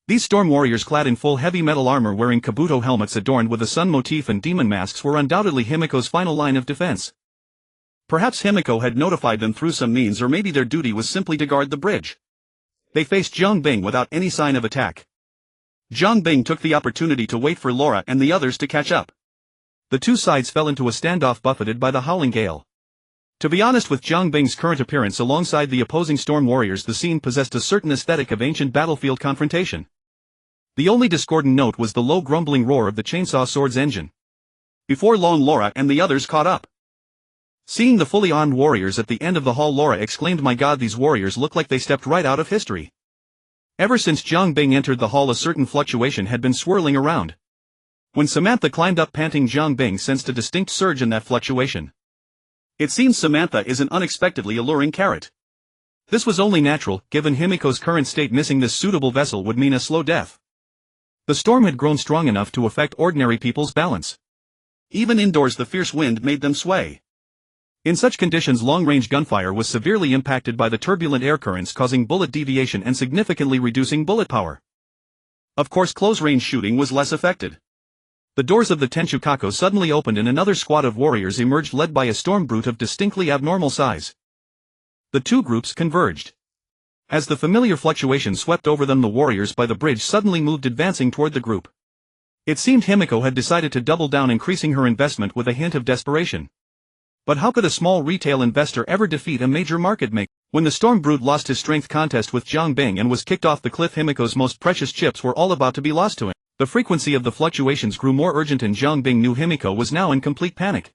These storm warriors clad in full heavy metal armor wearing kabuto helmets adorned with a sun motif and demon masks were undoubtedly Himiko's final line of defense. Perhaps Himiko had notified them through some means, or maybe their duty was simply to guard the bridge. They faced Jiang Bing without any sign of attack. Jiang Bing took the opportunity to wait for Laura and the others to catch up. The two sides fell into a standoff buffeted by the howling gale. To be honest, with Jiang Bing's current appearance alongside the opposing storm warriors, the scene possessed a certain aesthetic of ancient battlefield confrontation. The only discordant note was the low grumbling roar of the chainsaw sword's engine. Before long, Laura and the others caught up. Seeing the fully armed warriors at the end of the hall, Laura exclaimed, "My God, these warriors look like they stepped right out of history." Ever since Jiang Bing entered the hall, a certain fluctuation had been swirling around. When Samantha climbed up panting, Jiang Bing sensed a distinct surge in that fluctuation. It seems Samantha is an unexpectedly alluring carrot. This was only natural, given Himiko's current state. Missing this suitable vessel would mean a slow death. The storm had grown strong enough to affect ordinary people's balance. Even indoors, the fierce wind made them sway. In such conditions, long-range gunfire was severely impacted by the turbulent air currents, causing bullet deviation and significantly reducing bullet power. Of course, close-range shooting was less affected. The doors of the Tenchukako suddenly opened and another squad of warriors emerged, led by a storm brute of distinctly abnormal size. The two groups converged. As the familiar fluctuation swept over them, the warriors by the bridge suddenly moved, advancing toward the group. It seemed Himiko had decided to double down, increasing her investment with a hint of desperation. But how could a small retail investor ever defeat a major market maker? When the storm brute lost his strength contest with Jiang Bing and was kicked off the cliff, Himiko's most precious chips were all about to be lost to him. The frequency of the fluctuations grew more urgent, and Jiang Bing knew Himiko was now in complete panic.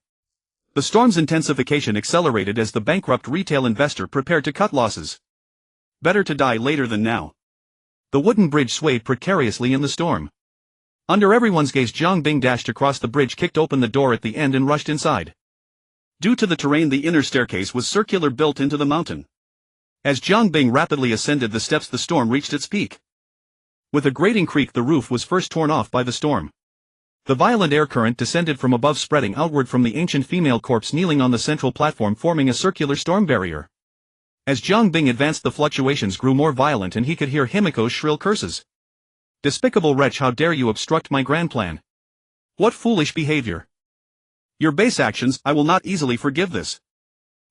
The storm's intensification accelerated as the bankrupt retail investor prepared to cut losses. Better to die later than now. The wooden bridge swayed precariously in the storm. Under everyone's gaze, Jiang Bing dashed across the bridge, kicked open the door at the end and rushed inside. Due to the terrain, the inner staircase was circular, built into the mountain. As Jiang Bing rapidly ascended the steps, the storm reached its peak. With a grating creak, the roof was first torn off by the storm. The violent air current descended from above, spreading outward from the ancient female corpse kneeling on the central platform, forming a circular storm barrier. As Jiang Bing advanced, the fluctuations grew more violent and he could hear Himiko's shrill curses. "Despicable wretch, how dare you obstruct my grand plan? What foolish behavior! Your base actions, I will not easily forgive this."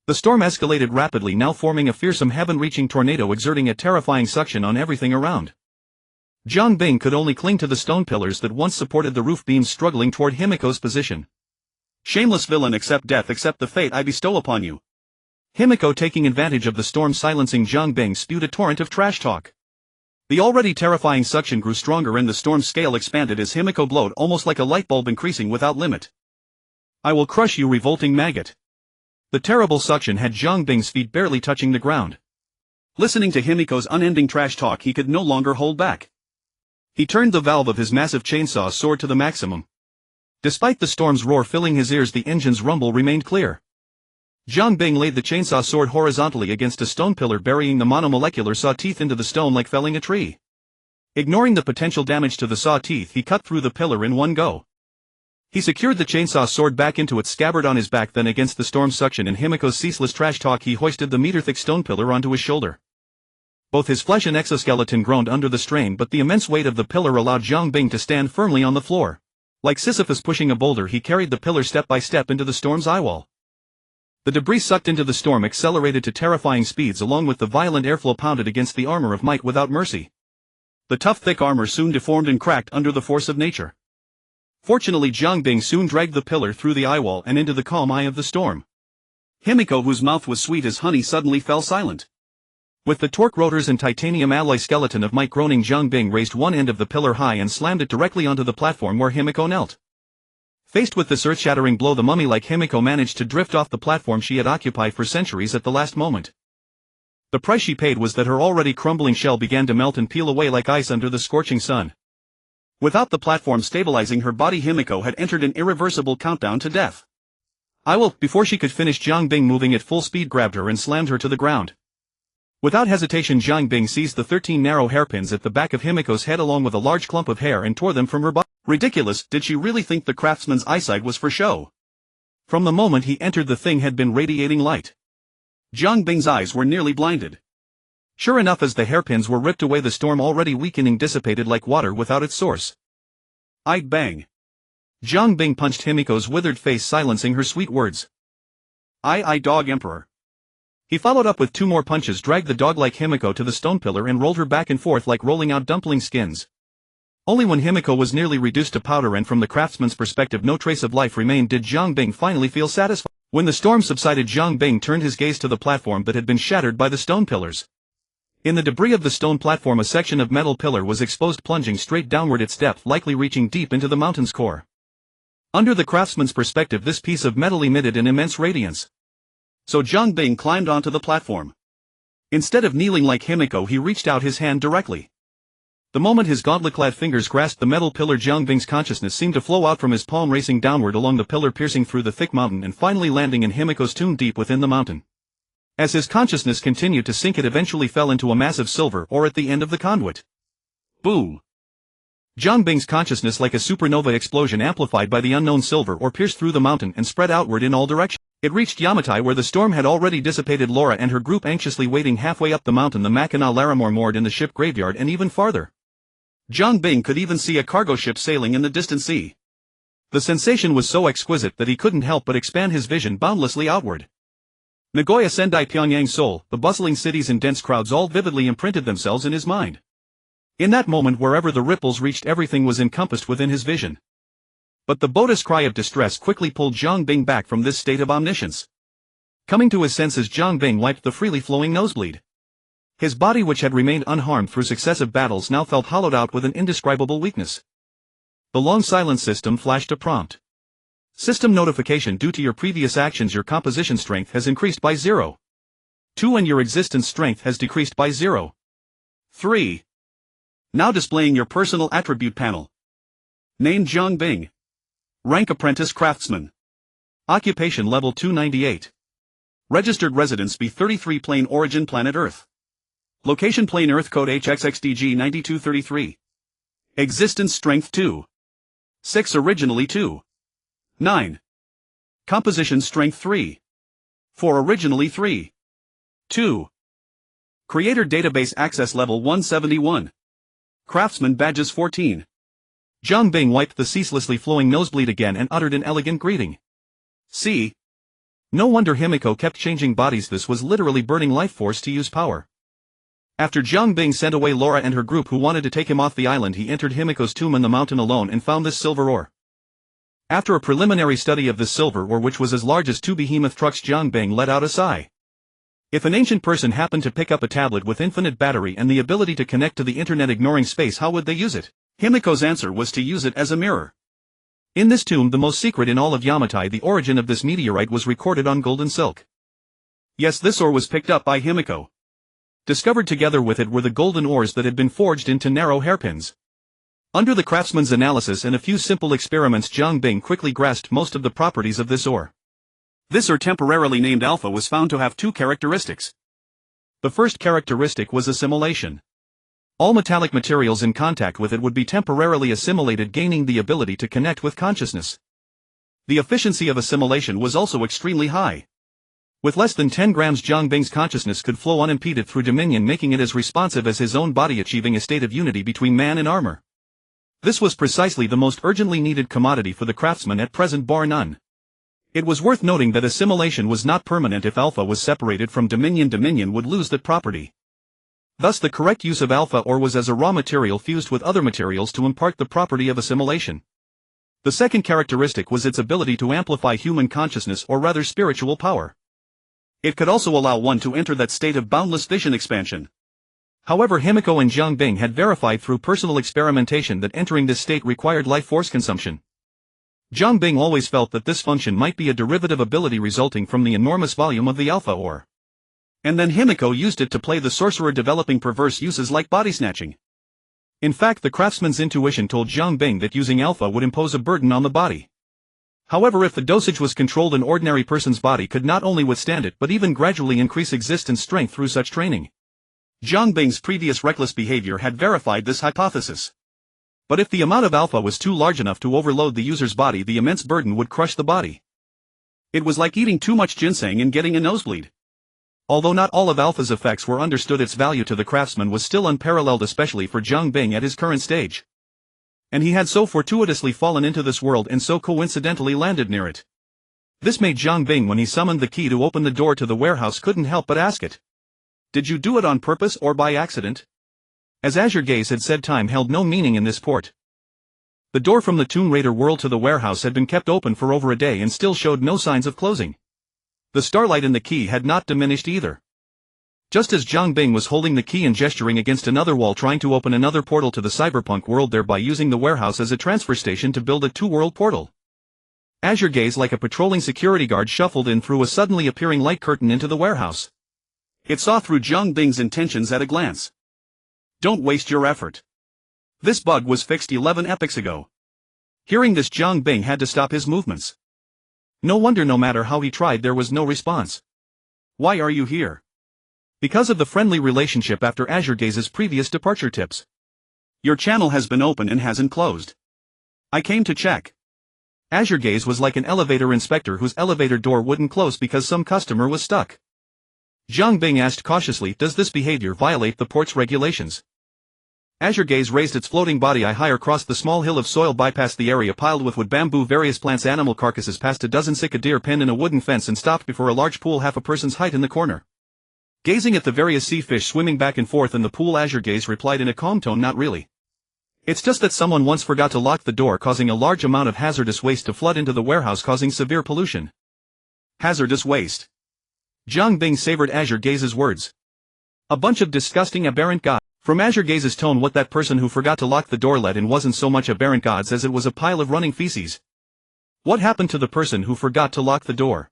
The storm escalated rapidly, now forming a fearsome heaven-reaching tornado, exerting a terrifying suction on everything around. Jiang Bing could only cling to the stone pillars that once supported the roof beams, struggling toward Himiko's position. "Shameless villain, accept death, accept the fate I bestow upon you." Himiko, taking advantage of the storm silencing Jiang Bing, spewed a torrent of trash talk. The already terrifying suction grew stronger and the storm scale expanded as Himiko glowed, almost like a light bulb, increasing without limit. "I will crush you, revolting maggot." The terrible suction had Jiang Bing's feet barely touching the ground. Listening to Himiko's unending trash talk, he could no longer hold back. He turned the valve of his massive chainsaw sword to the maximum. Despite the storm's roar filling his ears, the engine's rumble remained clear. Jiang Bing laid the chainsaw sword horizontally against a stone pillar, burying the monomolecular saw teeth into the stone like felling a tree. Ignoring the potential damage to the saw teeth, he cut through the pillar in one go. He secured the chainsaw sword back into its scabbard on his back, then against the storm suction and Himiko's ceaseless trash talk, he hoisted the meter-thick stone pillar onto his shoulder. Both his flesh and exoskeleton groaned under the strain, but the immense weight of the pillar allowed Jiang Bing to stand firmly on the floor. Like Sisyphus pushing a boulder, he carried the pillar step by step into the storm's eyewall. The debris sucked into the storm accelerated to terrifying speeds, along with the violent airflow pounded against the armor of might without mercy. The tough, thick armor soon deformed and cracked under the force of nature. Fortunately, Jiang Bing soon dragged the pillar through the eyewall and into the calm eye of the storm. Himiko, whose mouth was sweet as honey, suddenly fell silent. With the torque rotors and titanium alloy skeleton of might groaning, Jiang Bing raised one end of the pillar high and slammed it directly onto the platform where Himiko knelt. Faced with this earth-shattering blow, the mummy-like Himiko managed to drift off the platform she had occupied for centuries at the last moment. The price she paid was that her already crumbling shell began to melt and peel away like ice under the scorching sun. Without the platform stabilizing her body, Himiko had entered an irreversible countdown to death. "I will." Before she could finish, Jiang Bing, moving at full speed, grabbed her and slammed her to the ground. Without hesitation, Jiang Bing seized the 13 narrow hairpins at the back of Himiko's head along with a large clump of hair and tore them from her body. Ridiculous! Did she really think the craftsman's eyesight was for show? From the moment he entered, the thing had been radiating light. Jiang Bing's eyes were nearly blinded. Sure enough, as the hairpins were ripped away, the storm already weakening dissipated like water without its source. Ike bang. Jiang Bing punched Himiko's withered face, silencing her sweet words. I dog emperor. He followed up with 2 more punches, dragged the dog-like Himiko to the stone pillar and rolled her back and forth like rolling out dumpling skins. Only when Himiko was nearly reduced to powder and from the craftsman's perspective no trace of life remained did Jiang Bing finally feel satisfied. When the storm subsided, Jiang Bing turned his gaze to the platform that had been shattered by the stone pillars. In the debris of the stone platform, a section of metal pillar was exposed, plunging straight downward, its depth likely reaching deep into the mountain's core. Under the craftsman's perspective, this piece of metal emitted an immense radiance. So Jiang Bing climbed onto the platform. Instead of kneeling like Himiko, he reached out his hand directly. The moment his gauntlet-clad fingers grasped the metal pillar, Jiang Bing's consciousness seemed to flow out from his palm, racing downward along the pillar, piercing through the thick mountain and finally landing in Himiko's tomb deep within the mountain. As his consciousness continued to sink, it eventually fell into a massive silver ore at the end of the conduit. Boom! Jiang Bing's consciousness, like a supernova explosion amplified by the unknown silver ore, pierced through the mountain and spread outward in all directions. It reached Yamatai, where the storm had already dissipated. Laura and her group anxiously waiting halfway up the mountain, the Mackinac Larimore moored in the ship graveyard, and even farther. Jiang Bing could even see a cargo ship sailing in the distant sea. The sensation was so exquisite that he couldn't help but expand his vision boundlessly outward. Nagoya, Sendai, Pyongyang, Seoul, the bustling cities and dense crowds all vividly imprinted themselves in his mind. In that moment, wherever the ripples reached, everything was encompassed within his vision. But the Buddha's cry of distress quickly pulled Jiang Bing back from this state of omniscience. Coming to his senses, Jiang Bing wiped the freely flowing nosebleed. His body, which had remained unharmed through successive battles, now felt hollowed out with an indescribable weakness. The long silence system flashed a prompt. System notification: due to your previous actions, your composition strength has increased by 0.2 and your existence strength has decreased by 0.3. Now displaying your personal attribute panel. Name: Jiang Bing. Rank: apprentice craftsman. Occupation: level 298. Registered residence: B33, plane origin planet Earth. Location: plane Earth, code HXXDG 9233. Existence strength 2.6, originally 2.9. Composition strength 3.4, originally 3.2. Creator database access level 171. Craftsman badges 14. Jiang Bing wiped the ceaselessly flowing nosebleed again and uttered an elegant greeting. See? No wonder Himiko kept changing bodies. This was literally burning life force to use power. After Jiang Bing sent away Laura and her group who wanted to take him off the island, he entered Himiko's tomb in the mountain alone and found this silver ore. After a preliminary study of this silver ore, which was as large as 2 behemoth trucks, Jiang Bing let out a sigh. If an ancient person happened to pick up a tablet with infinite battery and the ability to connect to the internet ignoring space, how would they use it? Himiko's answer was to use it as a mirror. In this tomb, the most secret in all of Yamatai, the origin of this meteorite was recorded on golden silk. Yes, this ore was picked up by Himiko. Discovered together with it were the golden ores that had been forged into narrow hairpins. Under the craftsman's analysis and a few simple experiments, Jiang Bing quickly grasped most of the properties of this ore. This ore, temporarily named Alpha, was found to have 2 characteristics. The first characteristic was assimilation. All metallic materials in contact with it would be temporarily assimilated, gaining the ability to connect with consciousness. The efficiency of assimilation was also extremely high. With less than 10 grams, Jiang Bing's consciousness could flow unimpeded through dominion, making it as responsive as his own body, achieving a state of unity between man and armor. This was precisely the most urgently needed commodity for the craftsman at present, bar none. It was worth noting that assimilation was not permanent. If Alpha was separated from dominion, dominion would lose that property. Thus the correct use of Alpha ore was as a raw material fused with other materials to impart the property of assimilation. The second characteristic was its ability to amplify human consciousness, or rather spiritual power. It could also allow one to enter that state of boundless vision expansion. However, Himiko and Jiang Bing had verified through personal experimentation that entering this state required life force consumption. Jiang Bing always felt that this function might be a derivative ability resulting from the enormous volume of the Alpha ore. And then Himiko used it to play the sorcerer, developing perverse uses like body snatching. In fact, the craftsman's intuition told Jiang Bing that using Alpha would impose a burden on the body. However, if the dosage was controlled, an ordinary person's body could not only withstand it but even gradually increase existence strength through such training. Jiang Bing's previous reckless behavior had verified this hypothesis. But if the amount of Alpha was too large enough to overload the user's body, the immense burden would crush the body. It was like eating too much ginseng and getting a nosebleed. Although not all of Alpha's effects were understood, its value to the craftsman was still unparalleled, especially for Zhang Bing at his current stage. And he had so fortuitously fallen into this world and so coincidentally landed near it. This made Zhang Bing, when he summoned the key to open the door to the warehouse, couldn't help but ask it. Did you do it on purpose or by accident? As Azure Gaze had said, time held no meaning in this port. The door from the Tomb Raider world to the warehouse had been kept open for over a day and still showed no signs of closing. The starlight in the key had not diminished either. Just as Zhang Bing was holding the key and gesturing against another wall, trying to open another portal to the Cyberpunk world, thereby using the warehouse as a transfer station to build a two-world portal. Azure Gaze, like a patrolling security guard, shuffled in through a suddenly appearing light curtain into the warehouse. It saw through Zhang Bing's intentions at a glance. Don't waste your effort. This bug was fixed 11 epochs ago. Hearing this, Zhang Bing had to stop his movements. No wonder, no matter how he tried, there was no response. Why are you here? Because of the friendly relationship after Azure Gaze's previous departure tips. Your channel has been open and hasn't closed. I came to check. Azure Gaze was like an elevator inspector whose elevator door wouldn't close because some customer was stuck. Zhang Bing asked cautiously, does this behavior violate the port's regulations? Azure Gaze raised its floating body eye higher, crossed the small hill of soil, bypassed the area piled with wood, bamboo, various plants, animal carcasses, past a dozen sick deer penned in a wooden fence, and stopped before a large pool half a person's height in the corner. Gazing at the various sea fish swimming back and forth in the pool, Azure Gaze replied in a calm tone, not really. It's just that someone once forgot to lock the door, causing a large amount of hazardous waste to flood into the warehouse, causing severe pollution. Hazardous waste. Zhang Bing savored Azure Gaze's words. A bunch of disgusting, aberrant gods. From Azure Gaze's tone, what that person who forgot to lock the door let in wasn't so much aberrant gods as it was a pile of running feces. What happened to the person who forgot to lock the door?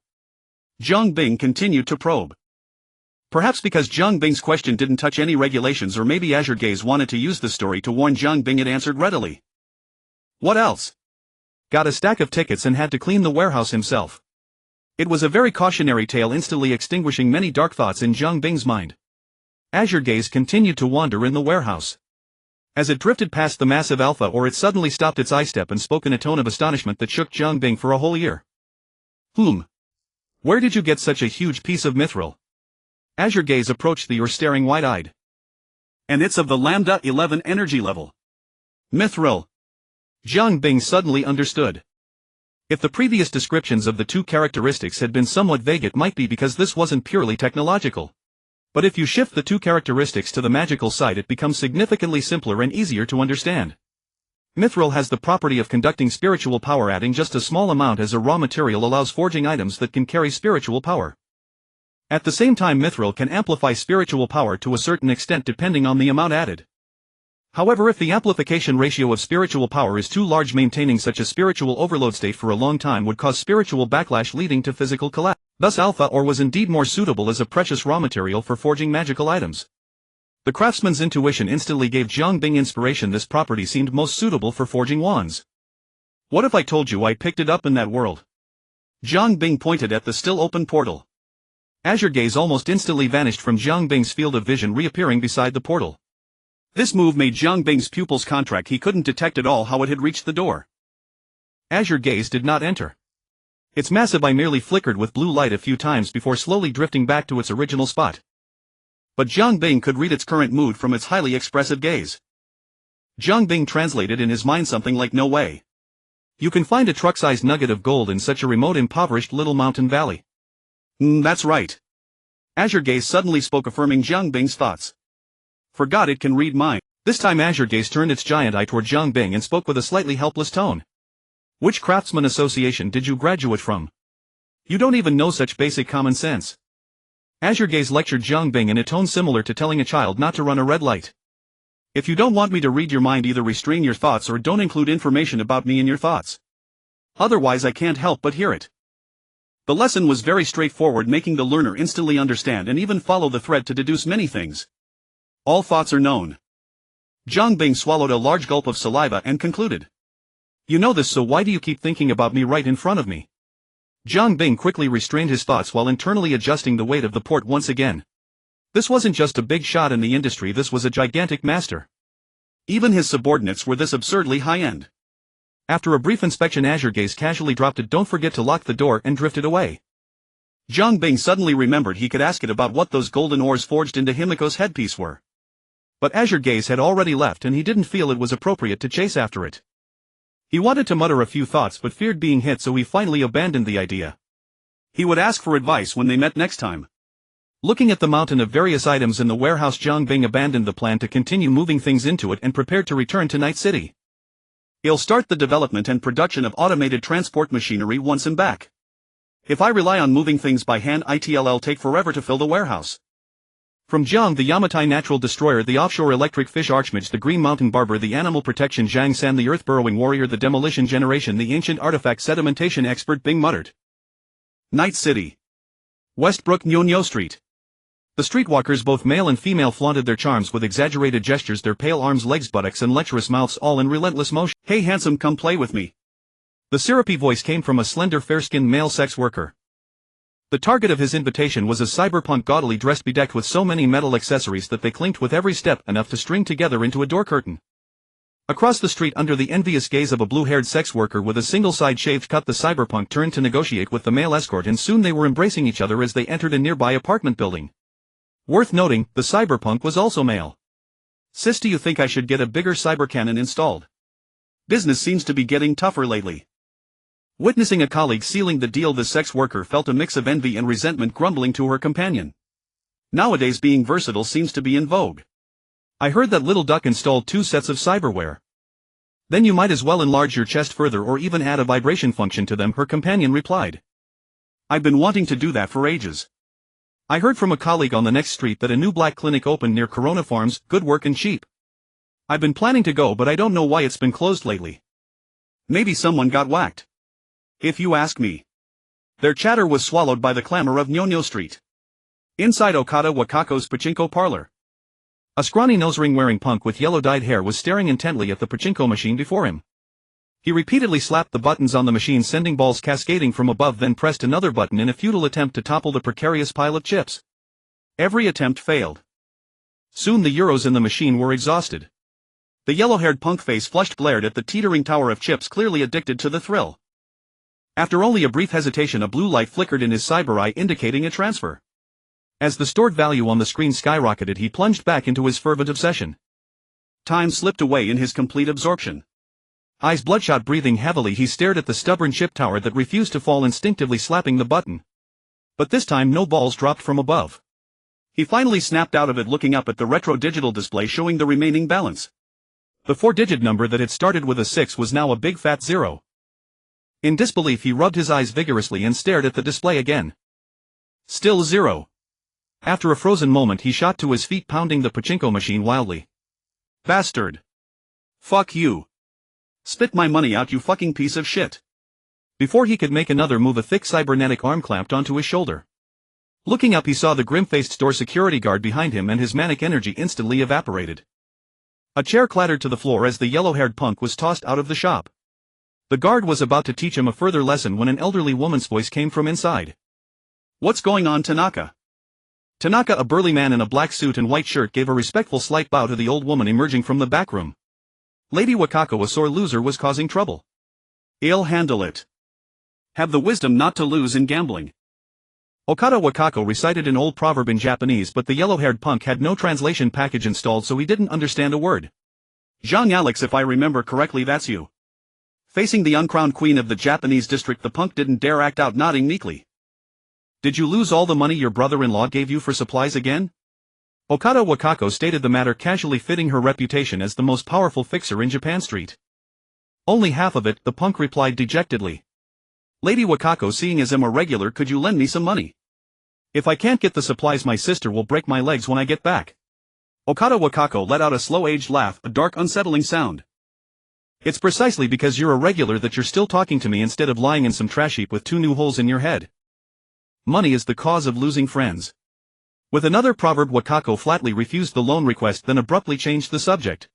Zhang Bing continued to probe. Perhaps because Zhang Bing's question didn't touch any regulations, or maybe Azure Gaze wanted to use the story to warn Zhang Bing, it answered readily. What else? Got a stack of tickets and had to clean the warehouse himself. It was a very cautionary tale, instantly extinguishing many dark thoughts in Zhang Bing's mind. Azure Gaze continued to wander in the warehouse. As it drifted past the massive Alpha Ore, it suddenly stopped its eye step and spoke in a tone of astonishment that shook Zhang Bing for a whole year. Where did you get such a huge piece of mithril? Azure Gaze approached the ore, staring wide-eyed. And it's of the Lambda 11 energy level. Mithril. Zhang Bing suddenly understood. If the previous descriptions of the two characteristics had been somewhat vague, it might be because this wasn't purely technological. But if you shift the two characteristics to the magical side, it becomes significantly simpler and easier to understand. Mithril has the property of conducting spiritual power. Adding just a small amount as a raw material allows forging items that can carry spiritual power. At the same time, mithril can amplify spiritual power to a certain extent depending on the amount added. However, if the amplification ratio of spiritual power is too large, maintaining such a spiritual overload state for a long time would cause spiritual backlash, leading to physical collapse. Thus, Alpha Ore was indeed more suitable as a precious raw material for forging magical items. The craftsman's intuition instantly gave Zhang Bing inspiration. This property seemed most suitable for forging wands. What if I told you I picked it up in that world? Zhang Bing pointed at the still open portal. Azure Gaze almost instantly vanished from Zhang Bing's field of vision, reappearing beside the portal. This move made Zhang Bing's pupils contract. He couldn't detect at all how it had reached the door. Azure Gaze did not enter. Its massive eye merely flickered with blue light a few times before slowly drifting back to its original spot. But Zhang Bing could read its current mood from its highly expressive gaze. Zhang Bing translated in his mind something like, no way. You can find a truck-sized nugget of gold in such a remote, impoverished little mountain valley. That's right. Azure Gaze suddenly spoke, affirming Zhang Bing's thoughts. Forgot it can read mine. This time Azure Gaze turned its giant eye toward Zhang Bing and spoke with a slightly helpless tone. Which craftsman association did you graduate from? You don't even know such basic common sense. Azure Gaze lectured Zhang Bing in a tone similar to telling a child not to run a red light. If you don't want me to read your mind, either restrain your thoughts or don't include information about me in your thoughts. Otherwise I can't help but hear it. The lesson was very straightforward, making the learner instantly understand and even follow the thread to deduce many things. All thoughts are known. Zhang Bing swallowed a large gulp of saliva and concluded. You know this, so why do you keep thinking about me right in front of me? Zhang Bing quickly restrained his thoughts while internally adjusting the weight of the port once again. This wasn't just a big shot in the industry, this was a gigantic master. Even his subordinates were this absurdly high-end. After a brief inspection, Azure Gaze casually dropped it, don't forget to lock the door, and drifted away. Jiang Bing suddenly remembered he could ask it about what those golden ores forged into Himiko's headpiece were. But Azure Gaze had already left and he didn't feel it was appropriate to chase after it. He wanted to mutter a few thoughts but feared being hit, so he finally abandoned the idea. He would ask for advice when they met next time. Looking at the mountain of various items in the warehouse, Jiang Bing abandoned the plan to continue moving things into it and prepared to return to Night City. He'll start the development and production of automated transport machinery once I'm back. If I rely on moving things by hand, it'll take forever to fill the warehouse. From Jiang, the Yamatai natural destroyer, the offshore electric fish archmage, the green mountain barber, the animal protection Zhang San, the earth burrowing warrior, the demolition generation, the ancient artifact sedimentation expert, Bing muttered. Night City. Westbrook, Nyonyo Street. The streetwalkers, both male and female, flaunted their charms with exaggerated gestures, their pale arms, legs, buttocks and lecherous mouths all in relentless motion. Hey handsome, come play with me. The syrupy voice came from a slender, fair-skinned male sex worker. The target of his invitation was a cyberpunk gaudily dressed, bedecked with so many metal accessories that they clinked with every step, enough to string together into a door curtain. Across the street, under the envious gaze of a blue-haired sex worker with a single side shaved cut, the cyberpunk turned to negotiate with the male escort, and soon they were embracing each other as they entered a nearby apartment building. Worth noting, the cyberpunk was also male. Sis, do you think I should get a bigger cyber cannon installed? Business seems to be getting tougher lately. Witnessing a colleague sealing the deal, the sex worker felt a mix of envy and resentment, grumbling to her companion. Nowadays being versatile seems to be in vogue. I heard that Little Duck installed 2 sets of cyberware. Then you might as well enlarge your chest further or even add a vibration function to them, her companion replied. I've been wanting to do that for ages. I heard from a colleague on the next street that a new black clinic opened near Corona Farms, good work and cheap. I've been planning to go, but I don't know why it's been closed lately. Maybe someone got whacked. If you ask me. Their chatter was swallowed by the clamor of Nyonyo Street. Inside Okada Wakako's pachinko parlor. A scrawny nose-ring-wearing punk with yellow-dyed hair was staring intently at the pachinko machine before him. He repeatedly slapped the buttons on the machine, sending balls cascading from above, then pressed another button in a futile attempt to topple the precarious pile of chips. Every attempt failed. Soon the euros in the machine were exhausted. The yellow-haired punk face flushed glared at the teetering tower of chips, clearly addicted to the thrill. After only a brief hesitation, a blue light flickered in his cyber eye, indicating a transfer. As the stored value on the screen skyrocketed, he plunged back into his fervent obsession. Time slipped away in his complete absorption. Eyes bloodshot, breathing heavily, he stared at the stubborn chip tower that refused to fall, instinctively slapping the button. But this time no balls dropped from above. He finally snapped out of it, looking up at the retro digital display showing the remaining balance. The 4-digit number that had started with a 6 was now a big fat 0. In disbelief, he rubbed his eyes vigorously and stared at the display again. Still 0. After a frozen moment, he shot to his feet, pounding the pachinko machine wildly. Bastard. Fuck you. Spit my money out, you fucking piece of shit. Before he could make another move, a thick cybernetic arm clamped onto his shoulder. Looking up, he saw the grim-faced store security guard behind him, and his manic energy instantly evaporated. A chair clattered to the floor as the yellow-haired punk was tossed out of the shop. The guard was about to teach him a further lesson when an elderly woman's voice came from inside. What's going on, Tanaka? Tanaka, a burly man in a black suit and white shirt, gave a respectful slight bow to the old woman emerging from the back room. Lady Wakako, a sore loser, was causing trouble. I'll handle it. Have the wisdom not to lose in gambling. Okada Wakako recited an old proverb in Japanese, but the yellow-haired punk had no translation package installed, so he didn't understand a word. Zhang Alex, if I remember correctly, that's you. Facing the uncrowned queen of the Japanese district, the punk didn't dare act out, nodding meekly. Did you lose all the money your brother-in-law gave you for supplies again? Okada Wakako stated the matter casually, fitting her reputation as the most powerful fixer in Japan Street. Only half of it, the punk replied dejectedly. Lady Wakako, seeing as I'm a regular, could you lend me some money? If I can't get the supplies, my sister will break my legs when I get back. Okada Wakako let out a slow-aged laugh, a dark, unsettling sound. It's precisely because you're a regular that you're still talking to me instead of lying in some trash heap with 2 new holes in your head. Money is the cause of losing friends. With another proverb, Wakako flatly refused the loan request, then abruptly changed the subject.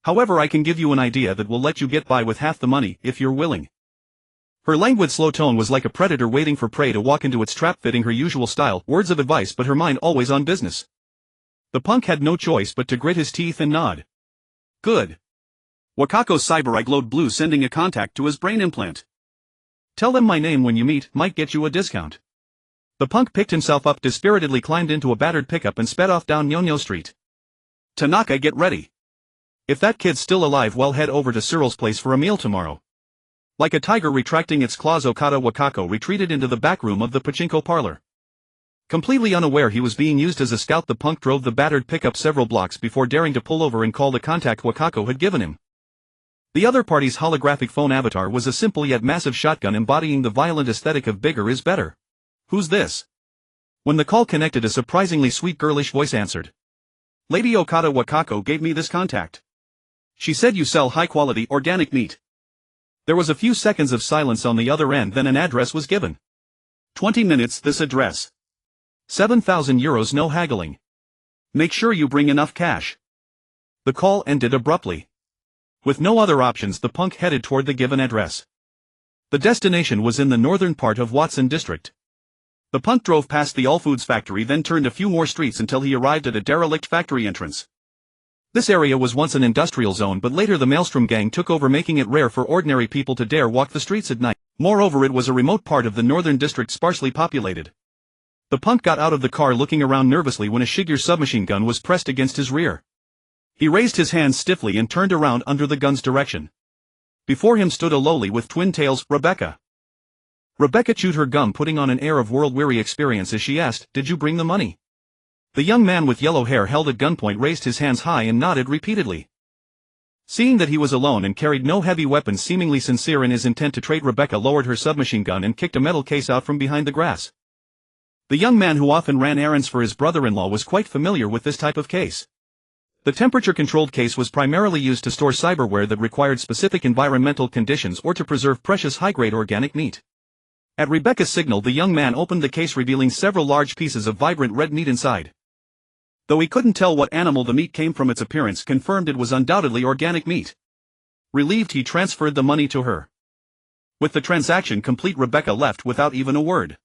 However, I can give you an idea that will let you get by with half the money, if you're willing. Her languid, slow tone was like a predator waiting for prey to walk into its trap, fitting her usual style, words of advice but her mind always on business. The punk had no choice but to grit his teeth and nod. Good. Wakako's cyber eye glowed blue, sending a contact to his brain implant. Tell them my name when you meet, might get you a discount. The punk picked himself up dispiritedly, climbed into a battered pickup and sped off down Nyonya Street. Tanaka, get ready. If that kid's still alive, well, head over to Cyril's place for a meal tomorrow. Like a tiger retracting its claws, Okada Wakako retreated into the back room of the pachinko parlor. Completely unaware he was being used as a scout, the punk drove the battered pickup several blocks before daring to pull over and call the contact Wakako had given him. The other party's holographic phone avatar was a simple yet massive shotgun embodying the violent aesthetic of bigger is better. Who's this? When the call connected, a surprisingly sweet girlish voice answered. Lady Okada Wakako gave me this contact. She said you sell high-quality organic meat. There was a few seconds of silence on the other end, then an address was given. 20 minutes, this address. 7,000 euros, no haggling. Make sure you bring enough cash. The call ended abruptly. With no other options, the punk headed toward the given address. The destination was in the northern part of Watson District. The punk drove past the All Foods factory, then turned a few more streets until he arrived at a derelict factory entrance. This area was once an industrial zone, but later the Maelstrom gang took over, making it rare for ordinary people to dare walk the streets at night. Moreover, it was a remote part of the northern district, sparsely populated. The punk got out of the car, looking around nervously, when a Shigear submachine gun was pressed against his rear. He raised his hands stiffly and turned around under the gun's direction. Before him stood a lowly with twin tails, Rebecca. Rebecca chewed her gum, putting on an air of world-weary experience as she asked, "Did you bring the money?" The young man with yellow hair held at gunpoint raised his hands high and nodded repeatedly. Seeing that he was alone and carried no heavy weapons, seemingly sincere in his intent to trade, Rebecca lowered her submachine gun and kicked a metal case out from behind the grass. The young man, who often ran errands for his brother-in-law, was quite familiar with this type of case. The temperature-controlled case was primarily used to store cyberware that required specific environmental conditions or to preserve precious high-grade organic meat. At Rebecca's signal, the young man opened the case, revealing several large pieces of vibrant red meat inside. Though he couldn't tell what animal the meat came from, its appearance confirmed it was undoubtedly organic meat. Relieved, he transferred the money to her. With the transaction complete, Rebecca left without even a word.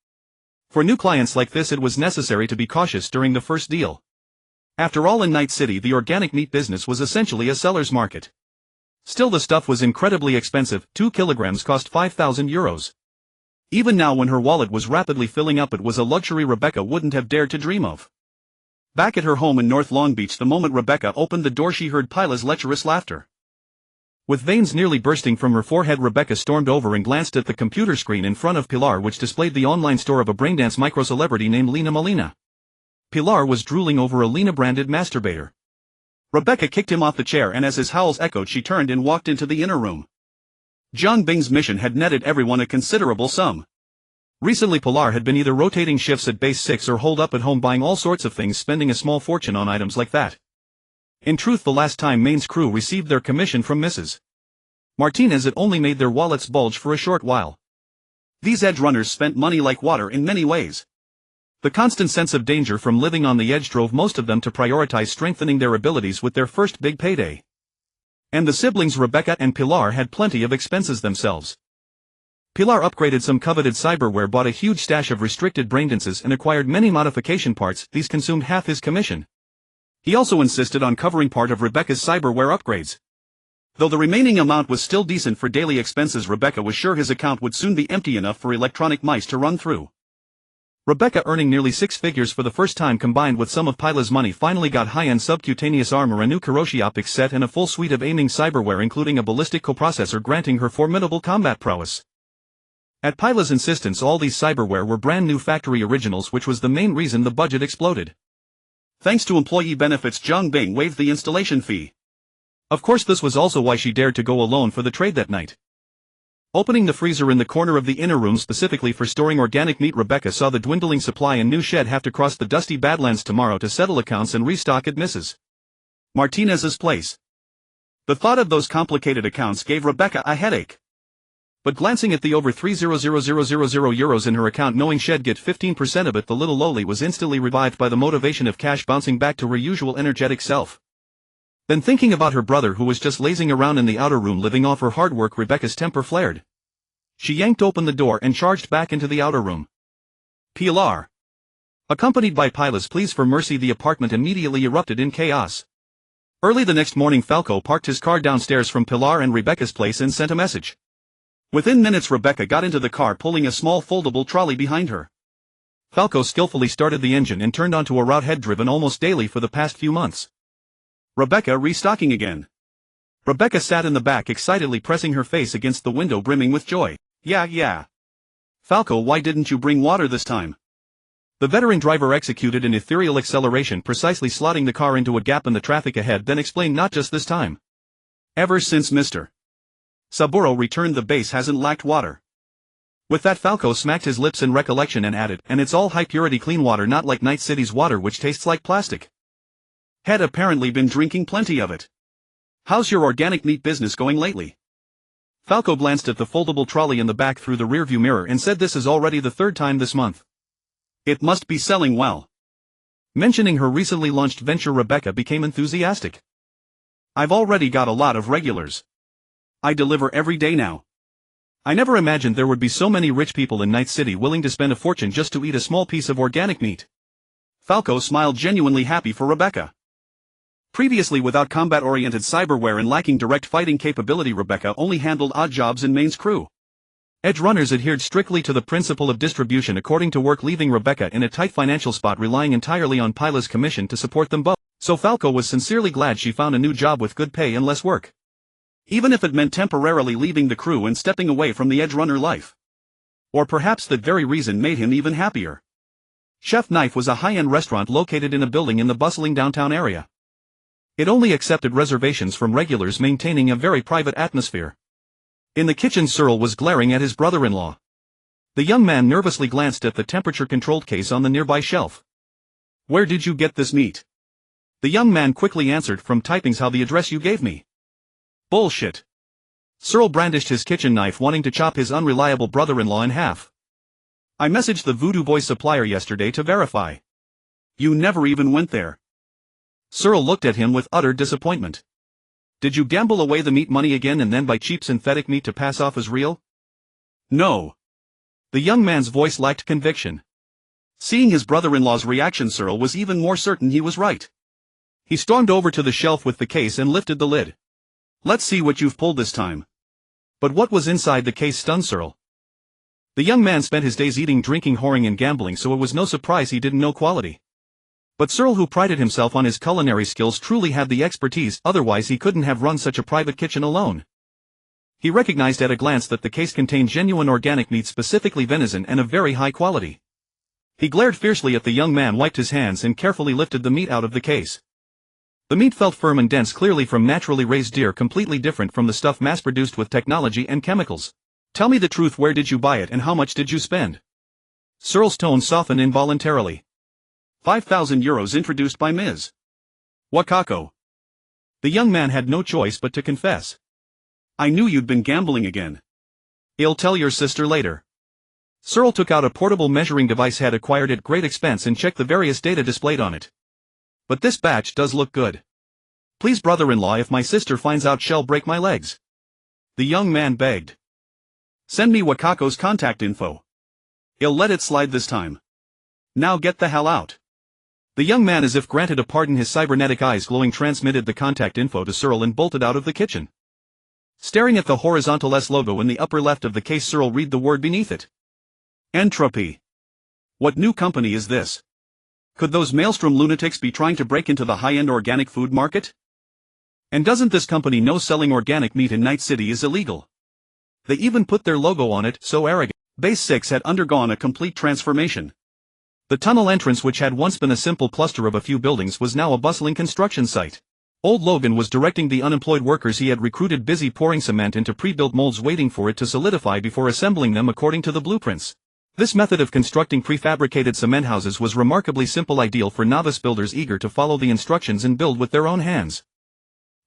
For new clients like this, it was necessary to be cautious during the first deal. After all, in Night City, the organic meat business was essentially a seller's market. Still, the stuff was incredibly expensive. 2 kilograms cost 5,000 euros. Even now, when her wallet was rapidly filling up, it was a luxury Rebecca wouldn't have dared to dream of. Back at her home in North Long Beach, the moment Rebecca opened the door, she heard Pila's lecherous laughter. With veins nearly bursting from her forehead, Rebecca stormed over and glanced at the computer screen in front of Pilar, which displayed the online store of a braindance micro-celebrity named Lena Molina. Pilar was drooling over a Lena-branded masturbator. Rebecca kicked him off the chair, and as his howls echoed, she turned and walked into the inner room. Jiang Bing's mission had netted everyone a considerable sum. Recently, Pilar had been either rotating shifts at Base 6 or holed up at home buying all sorts of things, spending a small fortune on items like that. In truth, the last time Maine's crew received their commission from Mrs. Martinez, it only made their wallets bulge for a short while. These edge runners spent money like water in many ways. The constant sense of danger from living on the edge drove most of them to prioritize strengthening their abilities with their first big payday. And the siblings Rebecca and Pilar had plenty of expenses themselves. Pilar upgraded some coveted cyberware, bought a huge stash of restricted braindances, and acquired many modification parts. These consumed half his commission. He also insisted on covering part of Rebecca's cyberware upgrades. Though the remaining amount was still decent for daily expenses, Rebecca was sure his account would soon be empty enough for electronic mice to run through. Rebecca, earning nearly 6 figures for the first time, combined with some of Pila's money, finally got high-end subcutaneous armor, a new Kiroshi optics set, and a full suite of aiming cyberware, including a ballistic coprocessor, granting her formidable combat prowess. At Pila's insistence, all these cyberware were brand new factory originals, which was the main reason the budget exploded. Thanks to employee benefits, Jiang Bing waived the installation fee. Of course, this was also why she dared to go alone for the trade that night. Opening the freezer in the corner of the inner room specifically for storing organic meat, Rebecca saw the dwindling supply and knew she'd have to cross the dusty Badlands tomorrow to settle accounts and restock at Mrs. Martinez's place. The thought of those complicated accounts gave Rebecca a headache. But glancing at the over 3,000,000 euros in her account, knowing she'd get 15% of it, the little lowly was instantly revived by the motivation of cash, bouncing back to her usual energetic self. Then, thinking about her brother who was just lazing around in the outer room living off her hard work, Rebecca's temper flared. She yanked open the door and charged back into the outer room. Pilar, accompanied by Pila's pleas for mercy, the apartment immediately erupted in chaos. Early the next morning, Falco parked his car downstairs from Pilar and Rebecca's place and sent a message. Within minutes, Rebecca got into the car, pulling a small foldable trolley behind her. Falco skillfully started the engine and turned onto a route head driven almost daily for the past few months. Rebecca restocking again. Rebecca sat in the back excitedly pressing her face against the window brimming with joy. Yeah. Falco, why didn't you bring water this time? The veteran driver executed an ethereal acceleration precisely slotting the car into a gap in the traffic ahead, then explained, not just this time. Ever since Mr. Saburo returned the base hasn't lacked water. With that, Falco smacked his lips in recollection and added, and it's all high-purity clean water, not like Night City's water which tastes like plastic. Had apparently been drinking plenty of it. How's your organic meat business going lately? Falco glanced at the foldable trolley in the back through the rearview mirror and said, this is already the third time this month. It must be selling well. Mentioning her recently launched venture, Rebecca became enthusiastic. I've already got a lot of regulars. I deliver every day now. I never imagined there would be so many rich people in Night City willing to spend a fortune just to eat a small piece of organic meat. Falco smiled, genuinely happy for Rebecca. Previously without combat-oriented cyberware and lacking direct fighting capability, Rebecca only handled odd jobs in Maine's crew. Edge runners adhered strictly to the principle of distribution according to work, leaving Rebecca in a tight financial spot, relying entirely on Pila's commission to support them both. So Falco was sincerely glad she found a new job with good pay and less work. Even if it meant temporarily leaving the crew and stepping away from the edge runner life. Or perhaps that very reason made him even happier. Chef Knife was a high-end restaurant located in a building in the bustling downtown area. It only accepted reservations from regulars, maintaining a very private atmosphere. In the kitchen, Cyril was glaring at his brother-in-law. The young man nervously glanced at the temperature-controlled case on the nearby shelf. Where did you get this meat? The young man quickly answered, from typings. How the address you gave me? Bullshit. Cyril brandished his kitchen knife, wanting to chop his unreliable brother-in-law in half. I messaged the Voodoo Boys supplier yesterday to verify. You never even went there. Cyril looked at him with utter disappointment. Did you gamble away the meat money again and then buy cheap synthetic meat to pass off as real? No. The young man's voice lacked conviction. Seeing his brother-in-law's reaction, Cyril was even more certain he was right. He stormed over to the shelf with the case and lifted the lid. Let's see what you've pulled this time. But what was inside the case stunned Cyril. The young man spent his days eating, drinking, whoring and gambling, so it was no surprise he didn't know quality. But Cyril, who prided himself on his culinary skills, truly had the expertise, otherwise he couldn't have run such a private kitchen alone. He recognized at a glance that the case contained genuine organic meat, specifically venison, and of very high quality. He glared fiercely at the young man, wiped his hands and carefully lifted the meat out of the case. The meat felt firm and dense, clearly from naturally raised deer, completely different from the stuff mass-produced with technology and chemicals. Tell me the truth, where did you buy it and how much did you spend? Cyril's tone softened involuntarily. 5,000 euros introduced by Ms. Wakako. The young man had no choice but to confess. I knew you'd been gambling again. I'll tell your sister later. Cyril took out a portable measuring device had acquired at great expense and checked the various data displayed on it. But this batch does look good. Please, brother-in-law, if my sister finds out, she'll break my legs. The young man begged. Send me Wakako's contact info. I'll let it slide this time. Now get the hell out. The young man, as if granted a pardon, his cybernetic eyes glowing, transmitted the contact info to Cyril and bolted out of the kitchen. Staring at the horizontal S logo in the upper left of the case, Cyril read the word beneath it. Entropy. What new company is this? Could those maelstrom lunatics be trying to break into the high-end organic food market? And doesn't this company know selling organic meat in Night City is illegal? They even put their logo on it, so arrogant. Base 6 had undergone a complete transformation. The tunnel entrance, which had once been a simple cluster of a few buildings, was now a bustling construction site. Old Logan was directing the unemployed workers he had recruited, busy pouring cement into pre-built molds, waiting for it to solidify before assembling them according to the blueprints. This method of constructing prefabricated cement houses was remarkably simple, ideal for novice builders eager to follow the instructions and build with their own hands.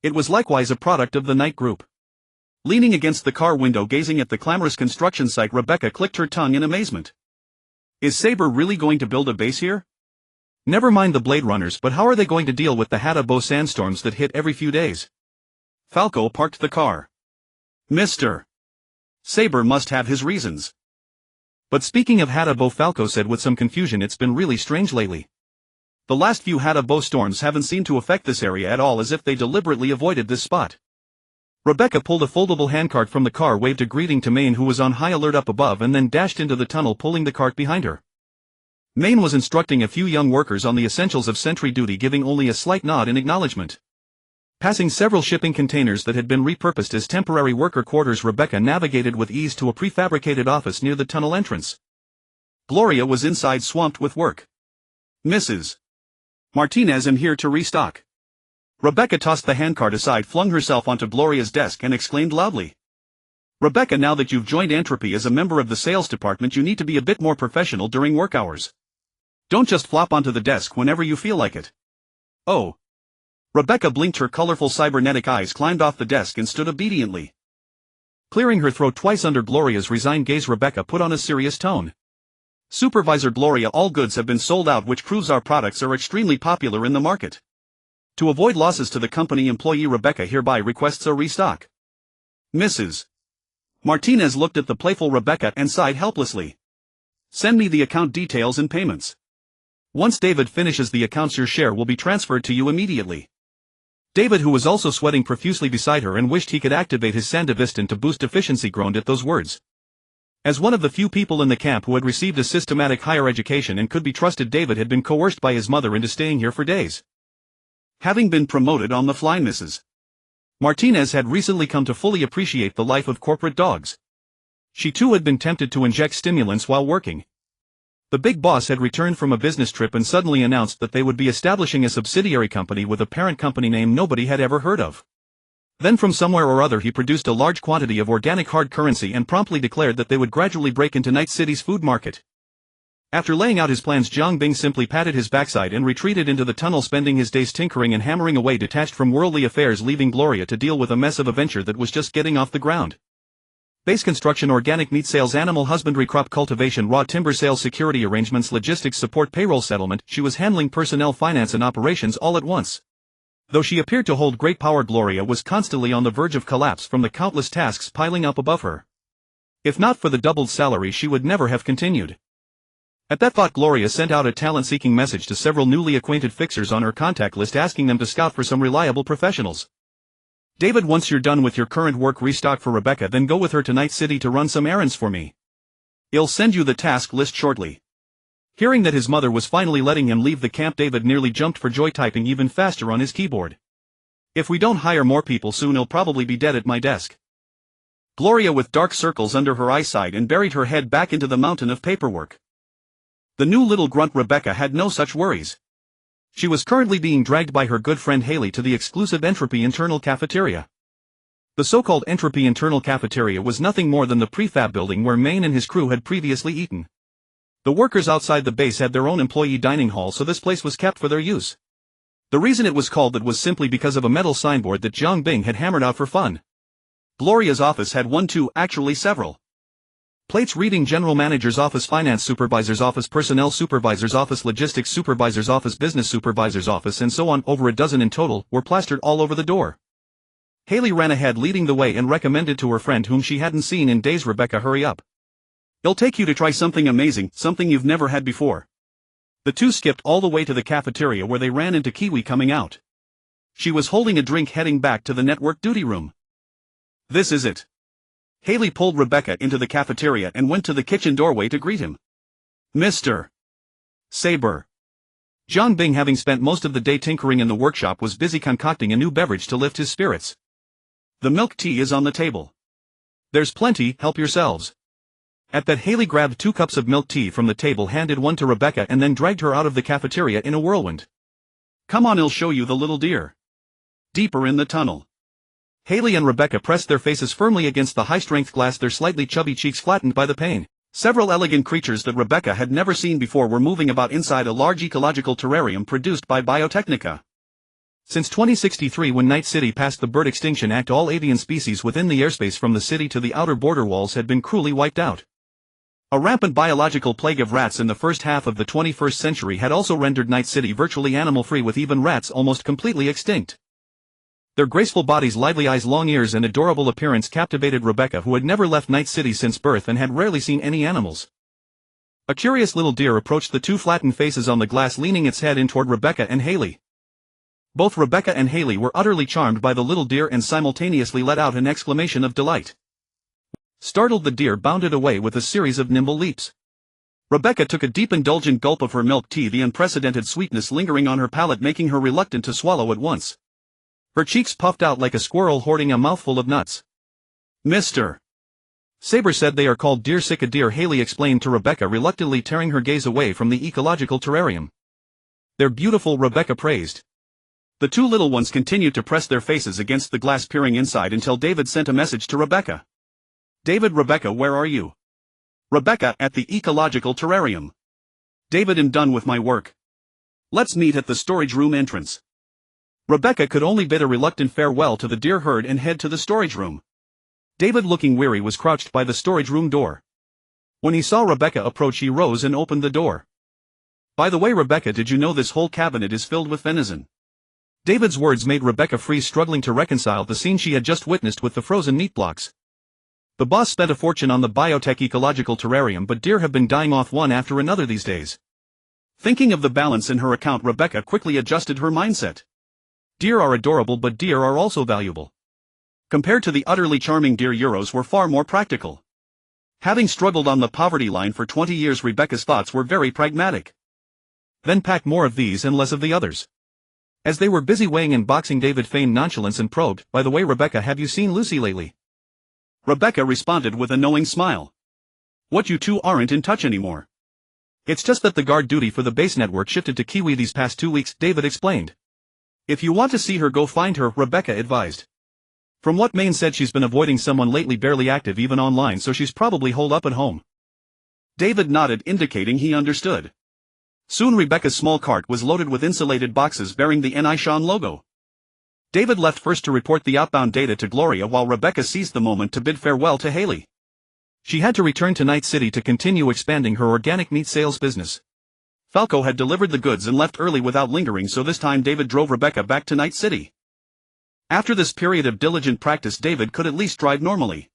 It was likewise a product of the Night Group. Leaning against the car window, gazing at the clamorous construction site, Rebecca clicked her tongue in amazement. Is Saber really going to build a base here? Never mind the Blade Runners, but how are they going to deal with the Hadabo sandstorms that hit every few days? Falco parked the car. Mr. Saber must have his reasons. But speaking of Hadabo, Falco said with some confusion, it's been really strange lately. The last few Hadabo storms haven't seemed to affect this area at all, as if they deliberately avoided this spot. Rebecca pulled a foldable handcart from the car, waved a greeting to Maine, who was on high alert up above, and then dashed into the tunnel, pulling the cart behind her. Maine was instructing a few young workers on the essentials of sentry duty, giving only a slight nod in acknowledgement. Passing several shipping containers that had been repurposed as temporary worker quarters, Rebecca navigated with ease to a prefabricated office near the tunnel entrance. Gloria was inside, swamped with work. "Mrs. Martinez, I'm here to restock." Rebecca tossed the handcart aside, flung herself onto Gloria's desk and exclaimed loudly. "Rebecca, now that you've joined Entropy as a member of the sales department, you need to be a bit more professional during work hours. Don't just flop onto the desk whenever you feel like it." "Oh." Rebecca blinked, her colorful cybernetic eyes climbed off the desk and stood obediently. Clearing her throat twice under Gloria's resigned gaze, Rebecca put on a serious tone. "Supervisor Gloria, all goods have been sold out, which proves our products are extremely popular in the market. To avoid losses to the company employee, Rebecca hereby requests a restock." Mrs. Martinez looked at the playful Rebecca and sighed helplessly. "Send me the account details and payments. Once David finishes the accounts, your share will be transferred to you immediately." David, who was also sweating profusely beside her and wished he could activate his Sandevistan to boost efficiency, groaned at those words. As one of the few people in the camp who had received a systematic higher education and could be trusted, David had been coerced by his mother into staying here for days. Having been promoted on the fly, Mrs. Martinez had recently come to fully appreciate the life of corporate dogs. She too had been tempted to inject stimulants while working. The big boss had returned from a business trip and suddenly announced that they would be establishing a subsidiary company with a parent company name nobody had ever heard of. Then from somewhere or other he produced a large quantity of organic hard currency and promptly declared that they would gradually break into Night City's food market. After laying out his plans, Jiang Bing simply patted his backside and retreated into the tunnel, spending his days tinkering and hammering away, detached from worldly affairs, leaving Gloria to deal with a mess of a venture that was just getting off the ground. Base construction, organic meat sales, animal husbandry, crop cultivation, raw timber sales, security arrangements, logistics support, payroll settlement. She was handling personnel, finance and operations all at once. Though she appeared to hold great power, Gloria was constantly on the verge of collapse from the countless tasks piling up above her. If not for the doubled salary, she would never have continued. At that thought, Gloria sent out a talent-seeking message to several newly acquainted fixers on her contact list, asking them to scout for some reliable professionals. "David, once you're done with your current work, restock for Rebecca, then go with her to Night City to run some errands for me. I'll send you the task list shortly." Hearing that his mother was finally letting him leave the camp, David nearly jumped for joy, typing even faster on his keyboard. "If we don't hire more people soon, I'll probably be dead at my desk." Gloria, with dark circles under her eyes, sighed and buried her head back into the mountain of paperwork. The new little grunt Rebecca had no such worries. She was currently being dragged by her good friend Haley to the exclusive Entropy Internal Cafeteria. The so-called Entropy Internal Cafeteria was nothing more than the prefab building where Maine and his crew had previously eaten. The workers outside the base had their own employee dining hall, so this place was kept for their use. The reason it was called that was simply because of a metal signboard that Jiang Bing had hammered out for fun. Gloria's office had actually several plates reading General Manager's Office, Finance Supervisor's Office, Personnel Supervisor's Office, Logistics Supervisor's Office, Business Supervisor's Office, and so on. Over a dozen in total were plastered all over the door. Haley ran ahead, leading the way, and recommended to her friend, whom she hadn't seen in days, "Rebecca, hurry up. It'll take you to try something amazing, something you've never had before." The two skipped all the way to the cafeteria, where they ran into Kiwi coming out. She was holding a drink, heading back to the network duty room. "This is it." Haley pulled Rebecca into the cafeteria and went to the kitchen doorway to greet him. "Mr. Saber." Jiang Bing, having spent most of the day tinkering in the workshop, was busy concocting a new beverage to lift his spirits. "The milk tea is on the table. There's plenty, help yourselves." At that, Haley grabbed 2 cups of milk tea from the table, handed one to Rebecca, and then dragged her out of the cafeteria in a whirlwind. "Come on, I'll show you the little dear." Deeper in the tunnel. Haley and Rebecca pressed their faces firmly against the high-strength glass, their slightly chubby cheeks flattened by the pain. Several elegant creatures that Rebecca had never seen before were moving about inside a large ecological terrarium produced by Biotechnica. Since 2063, when Night City passed the Bird Extinction Act, all avian species within the airspace from the city to the outer border walls had been cruelly wiped out. A rampant biological plague of rats in the first half of the 21st century had also rendered Night City virtually animal-free, with even rats almost completely extinct. Their graceful bodies, lively eyes, long ears and adorable appearance captivated Rebecca, who had never left Night City since birth and had rarely seen any animals. A curious little deer approached the 2 flattened faces on the glass, leaning its head in toward Rebecca and Haley. Both Rebecca and Haley were utterly charmed by the little deer and simultaneously let out an exclamation of delight. Startled, the deer bounded away with a series of nimble leaps. Rebecca took a deep indulgent gulp of her milk tea, the unprecedented sweetness lingering on her palate making her reluctant to swallow at once. Her cheeks puffed out like a squirrel hoarding a mouthful of nuts. Mr. Saber said they are called deer deer, Haley explained to Rebecca, reluctantly tearing her gaze away from the ecological terrarium. They're beautiful, Rebecca praised. The two little ones continued to press their faces against the glass, peering inside until David sent a message to Rebecca. David, Rebecca, where are you? Rebecca, at the ecological terrarium. David, I'm done with my work. Let's meet at the storage room entrance. Rebecca could only bid a reluctant farewell to the deer herd and head to the storage room. David, looking weary, was crouched by the storage room door. When he saw Rebecca approach, he rose and opened the door. By the way, Rebecca, did you know this whole cabinet is filled with venison? David's words made Rebecca freeze, struggling to reconcile the scene she had just witnessed with the frozen meat blocks. The boss spent a fortune on the biotech ecological terrarium, but deer have been dying off one after another these days. Thinking of the balance in her account, Rebecca quickly adjusted her mindset. Deer are adorable, but deer are also valuable. Compared to the utterly charming deer, euros were far more practical. Having struggled on the poverty line for 20 years, Rebecca's thoughts were very pragmatic. Then pack more of these and less of the others. As they were busy weighing and boxing, David feigned nonchalance and probed, by the way, Rebecca, have you seen Lucy lately? Rebecca responded with a knowing smile. What, you two aren't in touch anymore? It's just that the guard duty for the base network shifted to Kiwi these past 2 weeks, David explained. If you want to see her, go find her, Rebecca advised. From what Maine said, she's been avoiding someone lately, barely active even online, so she's probably holed up at home. David nodded, indicating he understood. Soon Rebecca's small cart was loaded with insulated boxes bearing the NUSA logo. David left first to report the outbound data to Gloria, while Rebecca seized the moment to bid farewell to Haley. She had to return to Night City to continue expanding her organic meat sales business. Falco had delivered the goods and left early without lingering, so this time David drove Rebecca back to Night City. After this period of diligent practice, David could at least drive normally.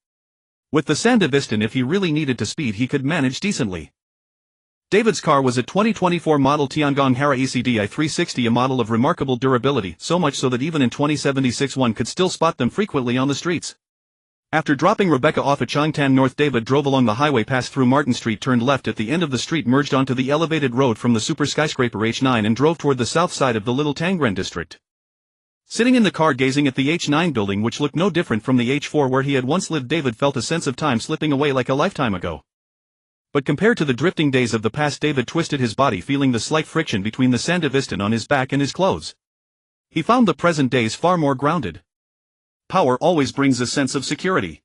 With the Sandevistan, if he really needed to speed, he could manage decently. David's car was a 2024 model Tiangong Hara ECDI 360, a model of remarkable durability, so much so that even in 2076 one could still spot them frequently on the streets. After dropping Rebecca off at Changtan North, David drove along the highway, passed through Martin Street, turned left at the end of the street, merged onto the elevated road from the super skyscraper H9 and drove toward the south side of the Little Tangren district. Sitting in the car gazing at the H9 building, which looked no different from the H4 where he had once lived, David felt a sense of time slipping away like a lifetime ago. But compared to the drifting days of the past, David twisted his body, feeling the slight friction between the Sandevistan on his back and his clothes. He found the present days far more grounded. Power always brings a sense of security.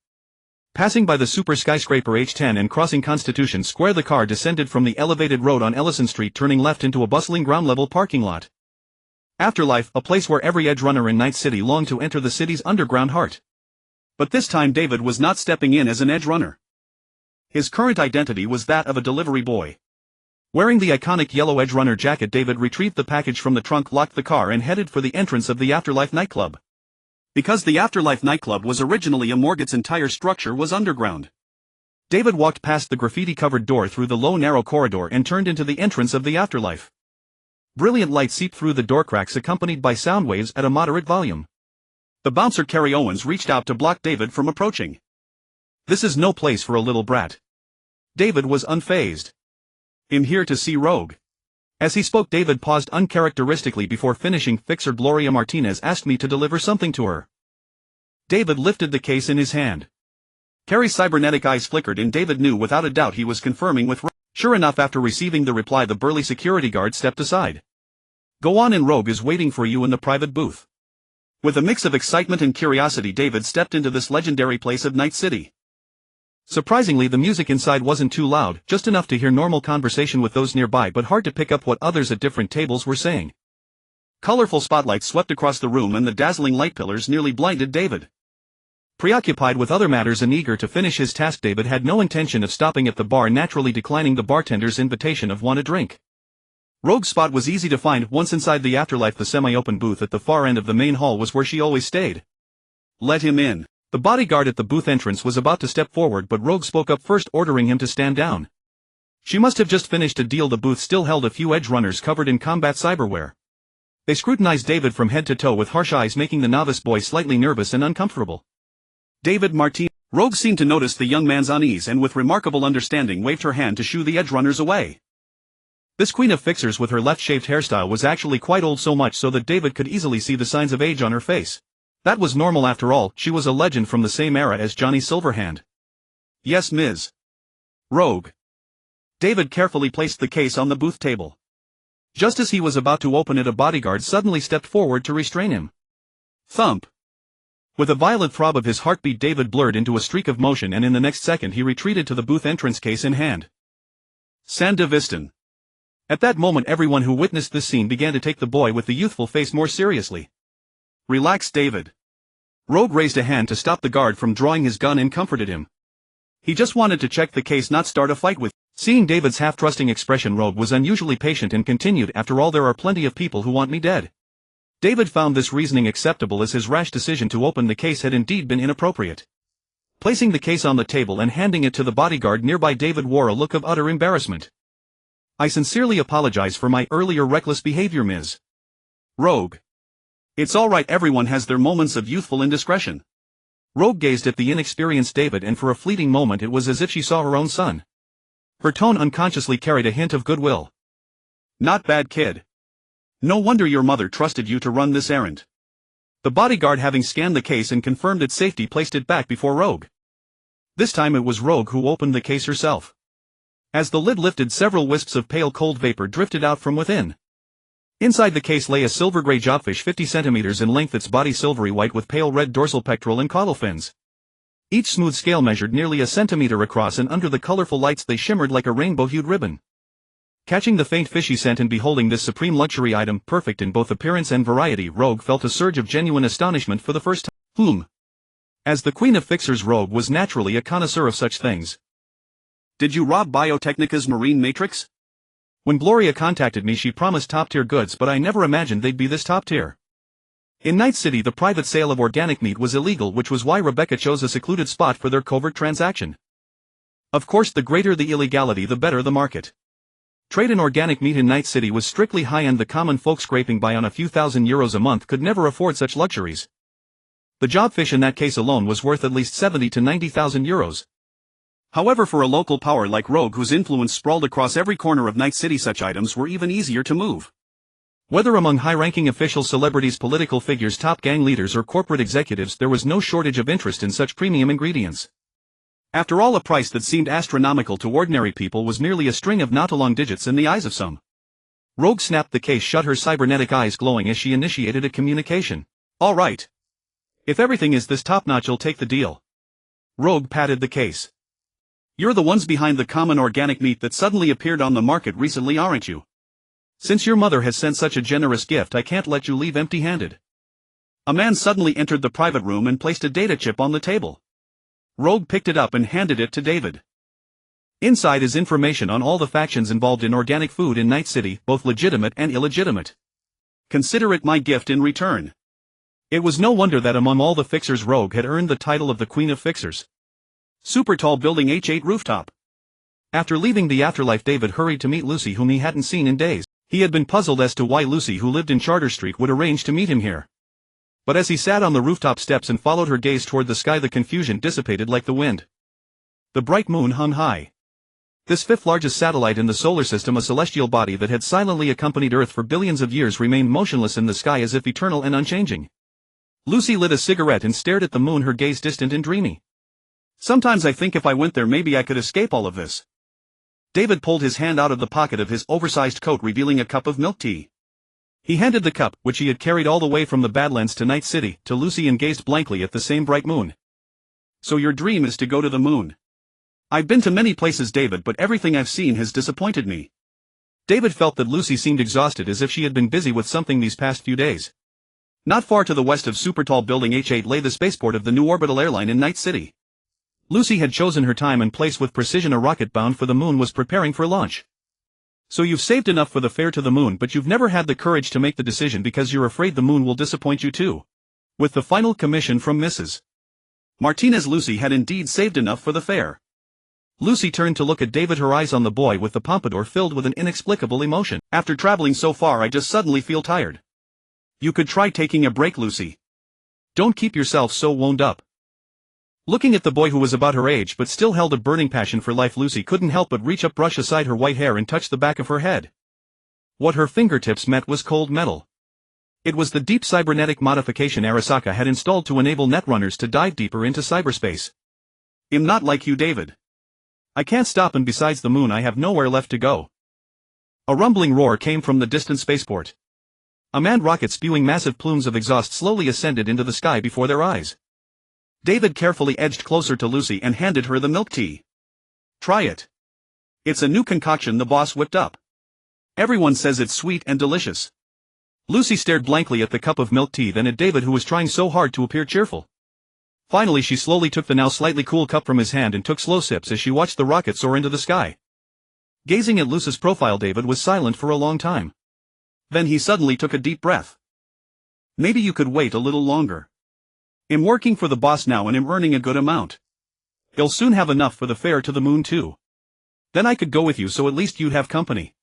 Passing by the super skyscraper H10 and crossing Constitution Square, the car descended from the elevated road on Ellison Street, turning left into a bustling ground-level parking lot. Afterlife, a place where every edge runner in Night City longed to enter the city's underground heart. But this time David was not stepping in as an edge runner. His current identity was that of a delivery boy. Wearing the iconic yellow edge runner jacket, David retrieved the package from the trunk, locked the car and headed for the entrance of the Afterlife nightclub. Because the Afterlife nightclub was originally a morgue, its entire structure was underground. David walked past the graffiti-covered door, through the low narrow corridor, and turned into the entrance of the Afterlife. Brilliant light seeped through the door cracks, accompanied by sound waves at a moderate volume. The bouncer Carrie Owens reached out to block David from approaching. This is no place for a little brat. David was unfazed. I'm here to see Rogue. As he spoke, David paused uncharacteristically before finishing. Fixer Gloria Martinez asked me to deliver something to her. David lifted the case in his hand. Carrie's cybernetic eyes flickered, and David knew without a doubt he was confirming with Rogue. Sure enough, after receiving the reply, the burly security guard stepped aside. Go on in, Rogue is waiting for you in the private booth. With a mix of excitement and curiosity, David stepped into this legendary place of Night City. Surprisingly, the music inside wasn't too loud, just enough to hear normal conversation with those nearby, but hard to pick up what others at different tables were saying. Colorful spotlights swept across the room, and the dazzling light pillars nearly blinded David. Preoccupied with other matters and eager to finish his task, David had no intention of stopping at the bar, naturally declining the bartender's invitation of want a drink. Rogue's spot was easy to find. Once inside the Afterlife, the semi-open booth at the far end of the main hall was where she always stayed. Let him in. The bodyguard at the booth entrance was about to step forward, but Rogue spoke up first, ordering him to stand down. She must have just finished a deal. The booth still held a few edge runners covered in combat cyberware. They scrutinized David from head to toe with harsh eyes, making the novice boy slightly nervous and uncomfortable. David Martinez. Rogue seemed to notice the young man's unease and with remarkable understanding waved her hand to shoo the edge runners away. This queen of fixers with her left-shaved hairstyle was actually quite old, so much so that David could easily see the signs of age on her face. That was normal after all, she was a legend from the same era as Johnny Silverhand. Yes, Ms. Rogue. David carefully placed the case on the booth table. Just as he was about to open it, a bodyguard suddenly stepped forward to restrain him. Thump. With a violent throb of his heartbeat, David blurred into a streak of motion, and in the next second he retreated to the booth entrance, case in hand. Sandevistan. At that moment everyone who witnessed this scene began to take the boy with the youthful face more seriously. Relax, David. Rogue raised a hand to stop the guard from drawing his gun and comforted him. He just wanted to check the case, not start a fight with. Seeing David's half-trusting expression, Rogue was unusually patient and continued, after all, there are plenty of people who want me dead. David found this reasoning acceptable, as his rash decision to open the case had indeed been inappropriate. Placing the case on the table and handing it to the bodyguard nearby, David wore a look of utter embarrassment. I sincerely apologize for my earlier reckless behavior, Ms. Rogue. It's all right, everyone has their moments of youthful indiscretion. Rogue gazed at the inexperienced David, and for a fleeting moment it was as if she saw her own son. Her tone unconsciously carried a hint of goodwill. Not bad, kid. No wonder your mother trusted you to run this errand. The bodyguard, having scanned the case and confirmed its safety, placed it back before Rogue. This time it was Rogue who opened the case herself. As the lid lifted, several wisps of pale cold vapor drifted out from within. Inside the case lay a silver-gray jobfish 50 centimeters in length, its body silvery white with pale red dorsal pectoral and caudal fins. Each smooth scale measured nearly a centimeter across, and under the colorful lights they shimmered like a rainbow-hued ribbon. Catching the faint fishy scent and beholding this supreme luxury item, perfect in both appearance and variety, Rogue felt a surge of genuine astonishment for the first time. As the queen of fixers, Rogue was naturally a connoisseur of such things. Did you rob Biotechnica's marine matrix? When Gloria contacted me, she promised top-tier goods, but I never imagined they'd be this top-tier. In Night City, the private sale of organic meat was illegal, which was why Rebecca chose a secluded spot for their covert transaction. Of course, the greater the illegality, the better the market. Trade in organic meat in Night City was strictly high-end. The common folk scraping by on a few €1,000 a month could never afford such luxuries. The jobfish in that case alone was worth at least €70,000 to €90,000. However, for a local power like Rogue, whose influence sprawled across every corner of Night City, such items were even easier to move. Whether among high-ranking officials, celebrities, political figures, top gang leaders, or corporate executives, there was no shortage of interest in such premium ingredients. After all, a price that seemed astronomical to ordinary people was merely a string of not-along digits in the eyes of some. Rogue snapped the case shut, her cybernetic eyes glowing as she initiated a communication. All right. If everything is this top-notch, you'll take the deal. Rogue patted the case. You're the ones behind the common organic meat that suddenly appeared on the market recently, aren't you? Since your mother has sent such a generous gift, I can't let you leave empty-handed. A man suddenly entered the private room and placed a data chip on the table. Rogue picked it up and handed it to David. Inside is information on all the factions involved in organic food in Night City, both legitimate and illegitimate. Consider it my gift in return. It was no wonder that among all the fixers, Rogue had earned the title of the Queen of Fixers. Super tall building, H8 rooftop. After leaving the afterlife, David hurried to meet Lucy, whom he hadn't seen in days. He had been puzzled as to why Lucy, who lived in Charter Street, would arrange to meet him here. But as he sat on the rooftop steps and followed her gaze toward the sky, the confusion dissipated like the wind. The bright moon hung high. This fifth largest satellite in the solar system, a celestial body that had silently accompanied Earth for billions of years, remained motionless in the sky as if eternal and unchanging. Lucy lit a cigarette and stared at the moon, her gaze distant and dreamy. Sometimes I think if I went there, maybe I could escape all of this. David pulled his hand out of the pocket of his oversized coat, revealing a cup of milk tea. He handed the cup, which he had carried all the way from the Badlands to Night City, to Lucy and gazed blankly at the same bright moon. So your dream is to go to the moon? I've been to many places, David, but everything I've seen has disappointed me. David felt that Lucy seemed exhausted, as if she had been busy with something these past few days. Not far to the west of Supertall Building H8 lay the spaceport of the new Orbital Airline in Night City. Lucy had chosen her time and place with precision. A rocket bound for the moon was preparing for launch. So you've saved enough for the fare to the moon, but you've never had the courage to make the decision because you're afraid the moon will disappoint you too. With the final commission from Mrs. Martinez, Lucy had indeed saved enough for the fare. Lucy turned to look at David, her eyes on the boy with the pompadour filled with an inexplicable emotion. After traveling so far, I just suddenly feel tired. You could try taking a break, Lucy. Don't keep yourself so wound up. Looking at the boy who was about her age but still held a burning passion for life, Lucy couldn't help but reach up, brush aside her white hair and touch the back of her head. What her fingertips met was cold metal. It was the deep cybernetic modification Arasaka had installed to enable netrunners to dive deeper into cyberspace. "I'm not like you, David. I can't stop, and besides the moon I have nowhere left to go." A rumbling roar came from the distant spaceport. A manned rocket spewing massive plumes of exhaust slowly ascended into the sky before their eyes. David carefully edged closer to Lucy and handed her the milk tea. "Try it. It's a new concoction the boss whipped up. Everyone says it's sweet and delicious." Lucy stared blankly at the cup of milk tea, then at David, who was trying so hard to appear cheerful. Finally she slowly took the now slightly cool cup from his hand and took slow sips as she watched the rocket soar into the sky. Gazing at Lucy's profile, David was silent for a long time. Then he suddenly took a deep breath. "Maybe you could wait a little longer. I'm working for the boss now and I'm earning a good amount. He'll soon have enough for the fare to the moon too. Then I could go with you, so at least you'd have company."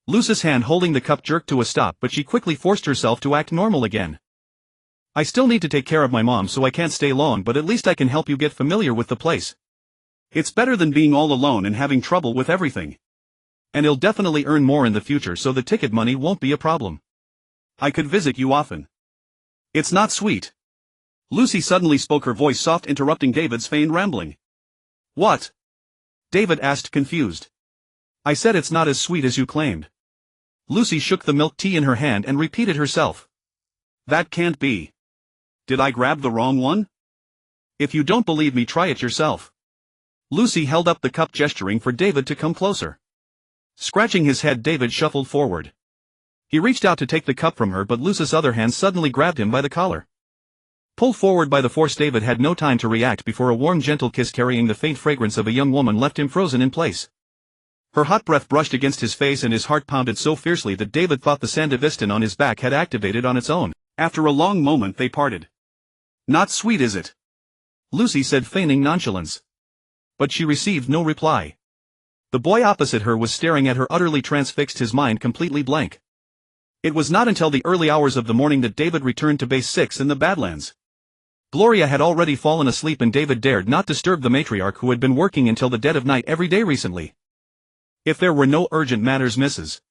Lucy's hand holding the cup jerked to a stop, but she quickly forced herself to act normal again. "I still need to take care of my mom, so I can't stay long, but at least I can help you get familiar with the place. It's better than being all alone and having trouble with everything. And he'll definitely earn more in the future, so the ticket money won't be a problem. I could visit you often." "It's not sweet." Lucy suddenly spoke, her voice soft, interrupting David's feigned rambling. "What?" David asked, confused. "I said it's not as sweet as you claimed." Lucy shook the milk tea in her hand and repeated herself. "That can't be. Did I grab the wrong one? If you don't believe me, try it yourself." Lucy held up the cup, gesturing for David to come closer. Scratching his head, David shuffled forward. He reached out to take the cup from her, but Lucy's other hand suddenly grabbed him by the collar. Pulled forward by the force, David had no time to react before a warm, gentle kiss carrying the faint fragrance of a young woman left him frozen in place. Her hot breath brushed against his face and his heart pounded so fiercely that David thought the Sandevistan on his back had activated on its own. After a long moment they parted. "Not sweet, is it?" Lucy said, feigning nonchalance. But she received no reply. The boy opposite her was staring at her, utterly transfixed, his mind completely blank. It was not until the early hours of the morning that David returned to Base 6 in the Badlands. Gloria had already fallen asleep and David dared not disturb the matriarch, who had been working until the dead of night every day recently. If there were no urgent matters, Mrs.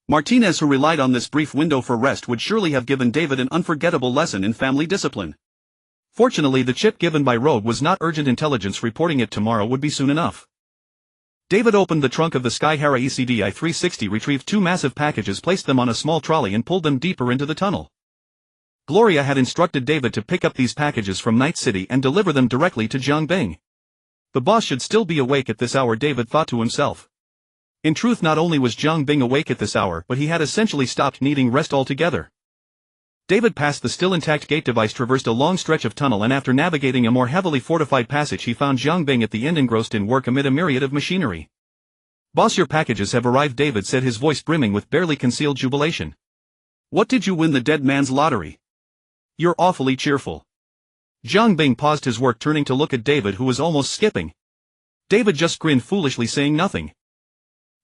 Martinez, who relied on this brief window for rest, would surely have given David an unforgettable lesson in family discipline. Fortunately, the chip given by Rogue was not urgent intelligence. Reporting it tomorrow would be soon enough. David opened the trunk of the Skyhara ECDI 360, retrieved two massive packages, placed them on a small trolley and pulled them deeper into the tunnel. Gloria had instructed David to pick up these packages from Night City and deliver them directly to Jiangbing. The boss should still be awake at this hour, David thought to himself. In truth, not only was Jiangbing awake at this hour, but he had essentially stopped needing rest altogether. David passed the still intact gate device, traversed a long stretch of tunnel, and after navigating a more heavily fortified passage he found Jiangbing at the end, engrossed in work amid a myriad of machinery. "Boss, your packages have arrived," David said, his voice brimming with barely concealed jubilation. "What, did you win the dead man's lottery? You're awfully cheerful." Jiangbing paused his work, turning to look at David, who was almost skipping. David just grinned foolishly, saying nothing.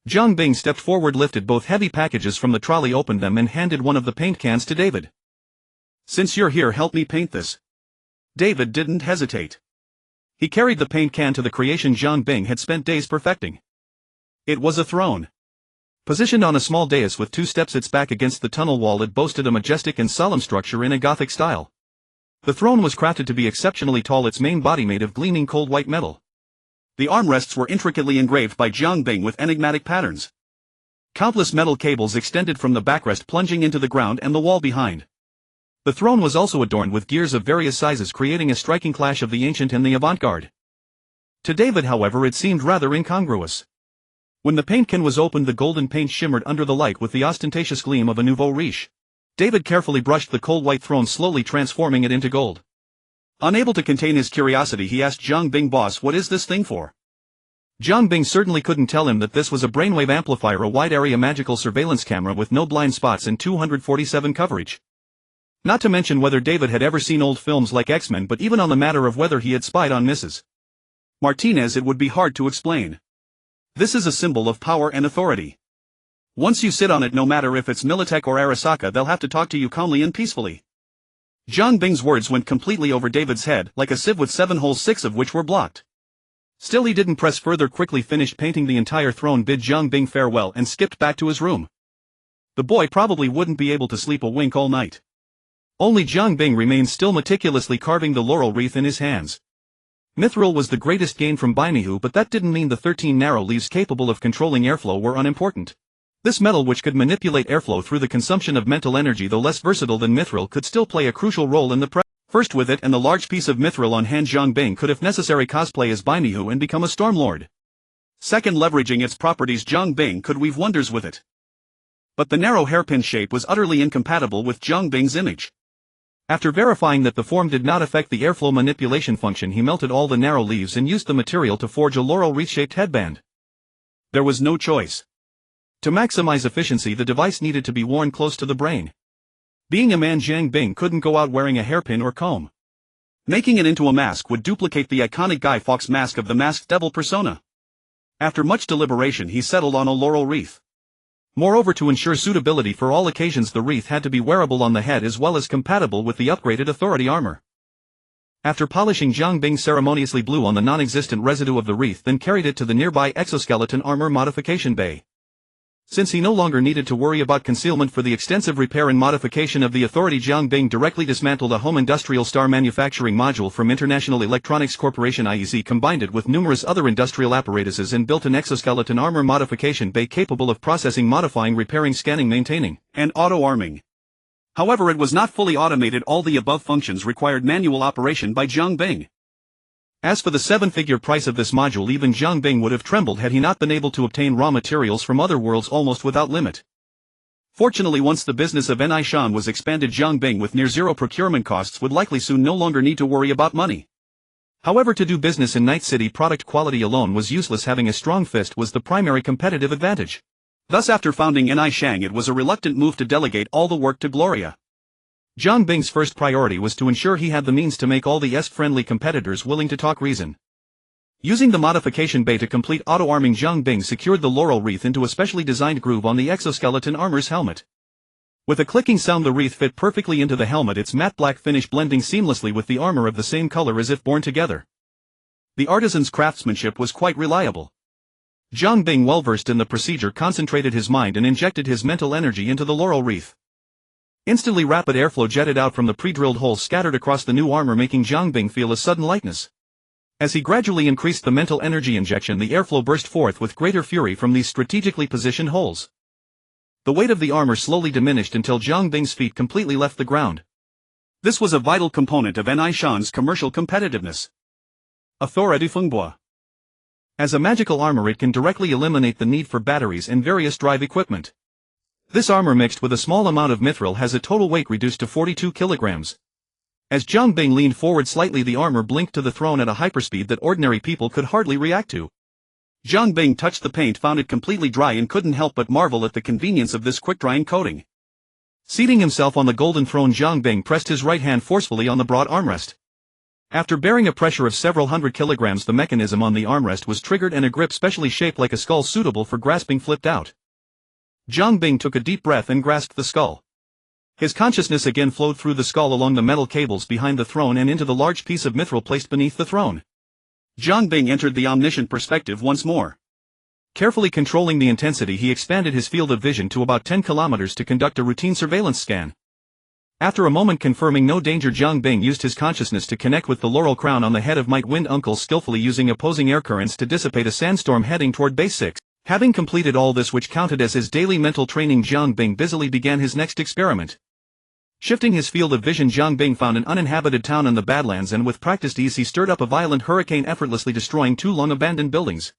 Jiangbing stepped forward, lifted both heavy packages from the trolley, opened them and handed one of the paint cans to David. "Since you're here, help me paint this." David didn't hesitate. He carried the paint can to the creation Jiangbing had spent days perfecting. It was a throne. Positioned on a small dais with two steps, its back against the tunnel wall, it boasted a majestic and solemn structure in a Gothic style. The throne was crafted to be exceptionally tall, its main body made of gleaming cold white metal. The armrests were intricately engraved by Jiangbing with enigmatic patterns. Countless metal cables extended from the backrest, plunging into the ground and the wall behind. The throne was also adorned with gears of various sizes, creating a striking clash of the ancient and the avant-garde. To David, however, it seemed rather incongruous. When the paint can was opened, the golden paint shimmered under the light with the ostentatious gleam of a nouveau riche. David carefully brushed the cold white throne, slowly transforming it into gold. Unable to contain his curiosity, he asked Jiangbing, "Boss, what is this thing for?" Jiangbing certainly couldn't tell him that this was a brainwave amplifier, a wide-area magical surveillance camera with no blind spots and 247 coverage. Not to mention whether David had ever seen old films like X-Men, but even on the matter of whether he had spied on Mrs. Martinez, it would be hard to explain. This is a symbol of power and authority. Once you sit on it, no matter if it's Militech or Arasaka, they'll have to talk to you calmly and peacefully. Zhang Bing's words went completely over David's head like a sieve with 7 holes, 6 of which were blocked. Still he didn't press further, quickly finished painting the entire throne, bid Zhang Bing farewell and skipped back to his room. The boy probably wouldn't be able to sleep a wink all night. Only Zhang Bing remained still, meticulously carving the laurel wreath in his hands. Mithril was the greatest gain from manhwa, but that didn't mean the 13 narrow leaves capable of controlling airflow were unimportant. This metal, which could manipulate airflow through the consumption of mental energy, though less versatile than mithril, could still play a crucial role in the First, with it and the large piece of mithril on hand, Zhang Bing could if necessary cosplay as manhwa and become a stormlord. Second, leveraging its properties, Zhang Bing could weave wonders with it. But the narrow hairpin shape was utterly incompatible with Zhang Bing's image. After verifying that the form did not affect the airflow manipulation function, he melted all the narrow leaves and used the material to forge a laurel wreath-shaped headband. There was no choice. To maximize efficiency, the device needed to be worn close to the brain. Being a man, Zhang Bing couldn't go out wearing a hairpin or comb. Making it into a mask would duplicate the iconic Guy Fawkes mask of the masked devil persona. After much deliberation, he settled on a laurel wreath. Moreover, to ensure suitability for all occasions, the wreath had to be wearable on the head as well as compatible with the upgraded authority armor. After polishing, Zhang Bing ceremoniously blew on the non-existent residue of the wreath, then carried it to the nearby exoskeleton armor modification bay. Since he no longer needed to worry about concealment for the extensive repair and modification of the authority, Zhang Bing directly dismantled a home industrial star manufacturing module from International Electronics Corporation IEC, combined it with numerous other industrial apparatuses, and built an exoskeleton armor modification bay capable of processing, modifying, repairing, scanning, maintaining, and auto-arming. However, it was not fully automated. All the above functions required manual operation by Zhang Bing. As for the 7-figure price of this module, even Zhang Bing would have trembled had he not been able to obtain raw materials from other worlds almost without limit. Fortunately, once the business of Nishan was expanded, Zhang Bing, with near zero procurement costs, would likely soon no longer need to worry about money. However, to do business in Night City, product quality alone was useless. Having a strong fist was the primary competitive advantage. Thus, after founding Nishan, it was a reluctant move to delegate all the work to Gloria. Zhang Bing's first priority was to ensure he had the means to make all the friendly competitors willing to talk reason. Using the modification bay to complete auto-arming, Zhang Bing secured the laurel wreath into a specially designed groove on the exoskeleton armor's helmet. With a clicking sound, the wreath fit perfectly into the helmet, its matte black finish blending seamlessly with the armor of the same color as if born together. The artisan's craftsmanship was quite reliable. Zhang Bing, well versed in the procedure, concentrated his mind and injected his mental energy into the laurel wreath. Instantly, rapid airflow jetted out from the pre-drilled holes scattered across the new armor, making Zhang Bing feel a sudden lightness. As he gradually increased the mental energy injection, the airflow burst forth with greater fury from these strategically positioned holes. The weight of the armor slowly diminished until Zhang Bing's feet completely left the ground. This was a vital component of Nishan's commercial competitiveness. Authority Funghua. As a magical armor, it can directly eliminate the need for batteries and various drive equipment. This armor, mixed with a small amount of mithril, has a total weight reduced to 42 kilograms. As Zhang Bing leaned forward slightly, the armor blinked to the throne at a hyperspeed that ordinary people could hardly react to. Zhang Bing touched the paint, found it completely dry, and couldn't help but marvel at the convenience of this quick-drying coating. Seating himself on the golden throne, Zhang Bing pressed his right hand forcefully on the broad armrest. After bearing a pressure of several hundred kilograms, the mechanism on the armrest was triggered and a grip specially shaped like a skull suitable for grasping flipped out. Zhang Bing took a deep breath and grasped the skull. His consciousness again flowed through the skull along the metal cables behind the throne and into the large piece of mithril placed beneath the throne. Zhang Bing entered the omniscient perspective once more. Carefully controlling the intensity, he expanded his field of vision to about 10 kilometers to conduct a routine surveillance scan. After a moment confirming no danger, Zhang Bing used his consciousness to connect with the laurel crown on the head of Might Wind Uncle, skillfully using opposing air currents to dissipate a sandstorm heading toward Base 6. Having completed all this, which counted as his daily mental training, Zhang Bing busily began his next experiment. Shifting his field of vision, Zhang Bing found an uninhabited town in the Badlands, and with practiced ease he stirred up a violent hurricane, effortlessly destroying 2 long-abandoned buildings.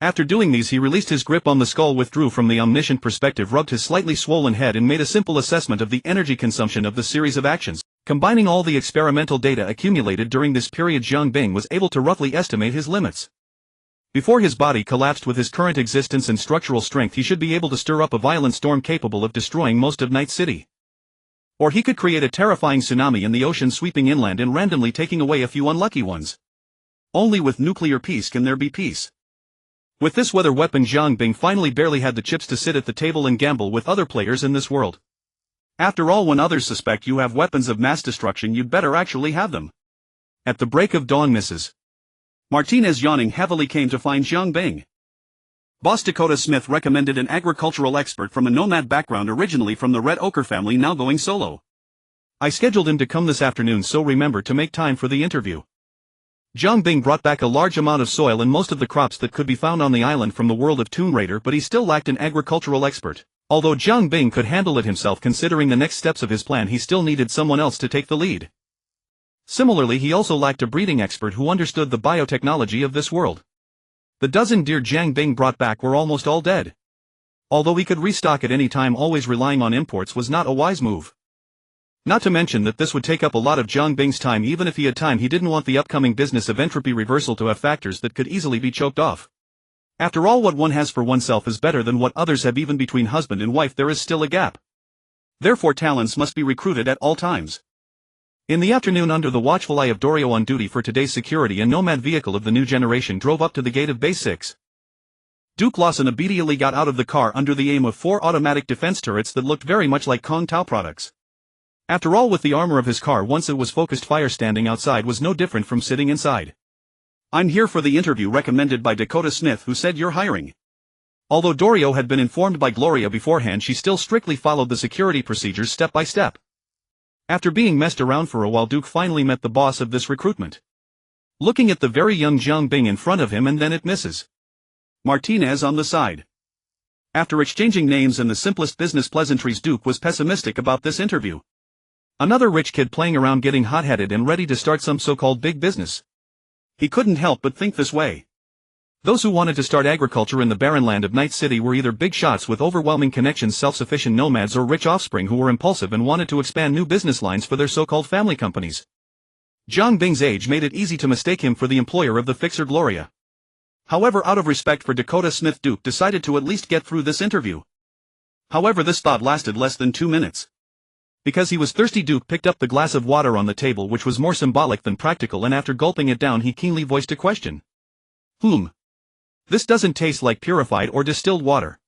After doing these, he released his grip on the skull, withdrew from the omniscient perspective, rubbed his slightly swollen head, and made a simple assessment of the energy consumption of the series of actions. Combining all the experimental data accumulated during this period, Zhang Bing was able to roughly estimate his limits. Before his body collapsed, with his current existence and structural strength, he should be able to stir up a violent storm capable of destroying most of Night City. Or he could create a terrifying tsunami in the ocean, sweeping inland and randomly taking away a few unlucky ones. Only with nuclear peace can there be peace. With this weather weapon, Zhang Bing finally barely had the chips to sit at the table and gamble with other players in this world. After all, when others suspect you have weapons of mass destruction, you'd better actually have them. At the break of dawn, Mrs. Martinez, yawning heavily, came to find Jiang Bing. Boss Dakota Smith recommended an agricultural expert from a nomad background, originally from the Red Ochre family, now going solo. I scheduled him to come this afternoon, so remember to make time for the interview. Jiang Bing brought back a large amount of soil and most of the crops that could be found on the island from the world of Tomb Raider, but he still lacked an agricultural expert. Although Jiang Bing could handle it himself, considering the next steps of his plan, he still needed someone else to take the lead. Similarly, he also lacked a breeding expert who understood the biotechnology of this world. The dozen deer Jiang Bing brought back were almost all dead. Although he could restock at any time, always relying on imports was not a wise move. Not to mention that this would take up a lot of Jiang Bing's time. Even if he had time, he didn't want the upcoming business of entropy reversal to have factors that could easily be choked off. After all, what one has for oneself is better than what others have. Even between husband and wife there is still a gap. Therefore talents must be recruited at all times. In the afternoon, under the watchful eye of Dorio on duty for today's security, a nomad vehicle of the new generation drove up to the gate of Base 6. Duke Lawson immediately got out of the car under the aim of 4 automatic defense turrets that looked very much like Kong Tao products. After all, with the armor of his car, once it was focused fire, standing outside was no different from sitting inside. I'm here for the interview recommended by Dakota Smith, who said you're hiring. Although Dorio had been informed by Gloria beforehand, she still strictly followed the security procedures step by step. After being messed around for a while, Duke finally met the boss of this recruitment. Looking at the very young Jiang Bing in front of him and then at Mrs. Martinez on the side. After exchanging names and the simplest business pleasantries, Duke was pessimistic about this interview. Another rich kid playing around, getting hot-headed and ready to start some so-called big business. He couldn't help but think this way. Those who wanted to start agriculture in the barren land of Night City were either big shots with overwhelming connections, self-sufficient nomads, or rich offspring who were impulsive and wanted to expand new business lines for their so-called family companies. Jiang Bing's age made it easy to mistake him for the employer of the fixer Gloria. However, out of respect for Dakota Smith, Duke decided to at least get through this interview. However, this thought lasted less than 2 minutes. Because he was thirsty, Duke picked up the glass of water on the table, which was more symbolic than practical, and after gulping it down he keenly voiced a question. This doesn't taste like purified or distilled water.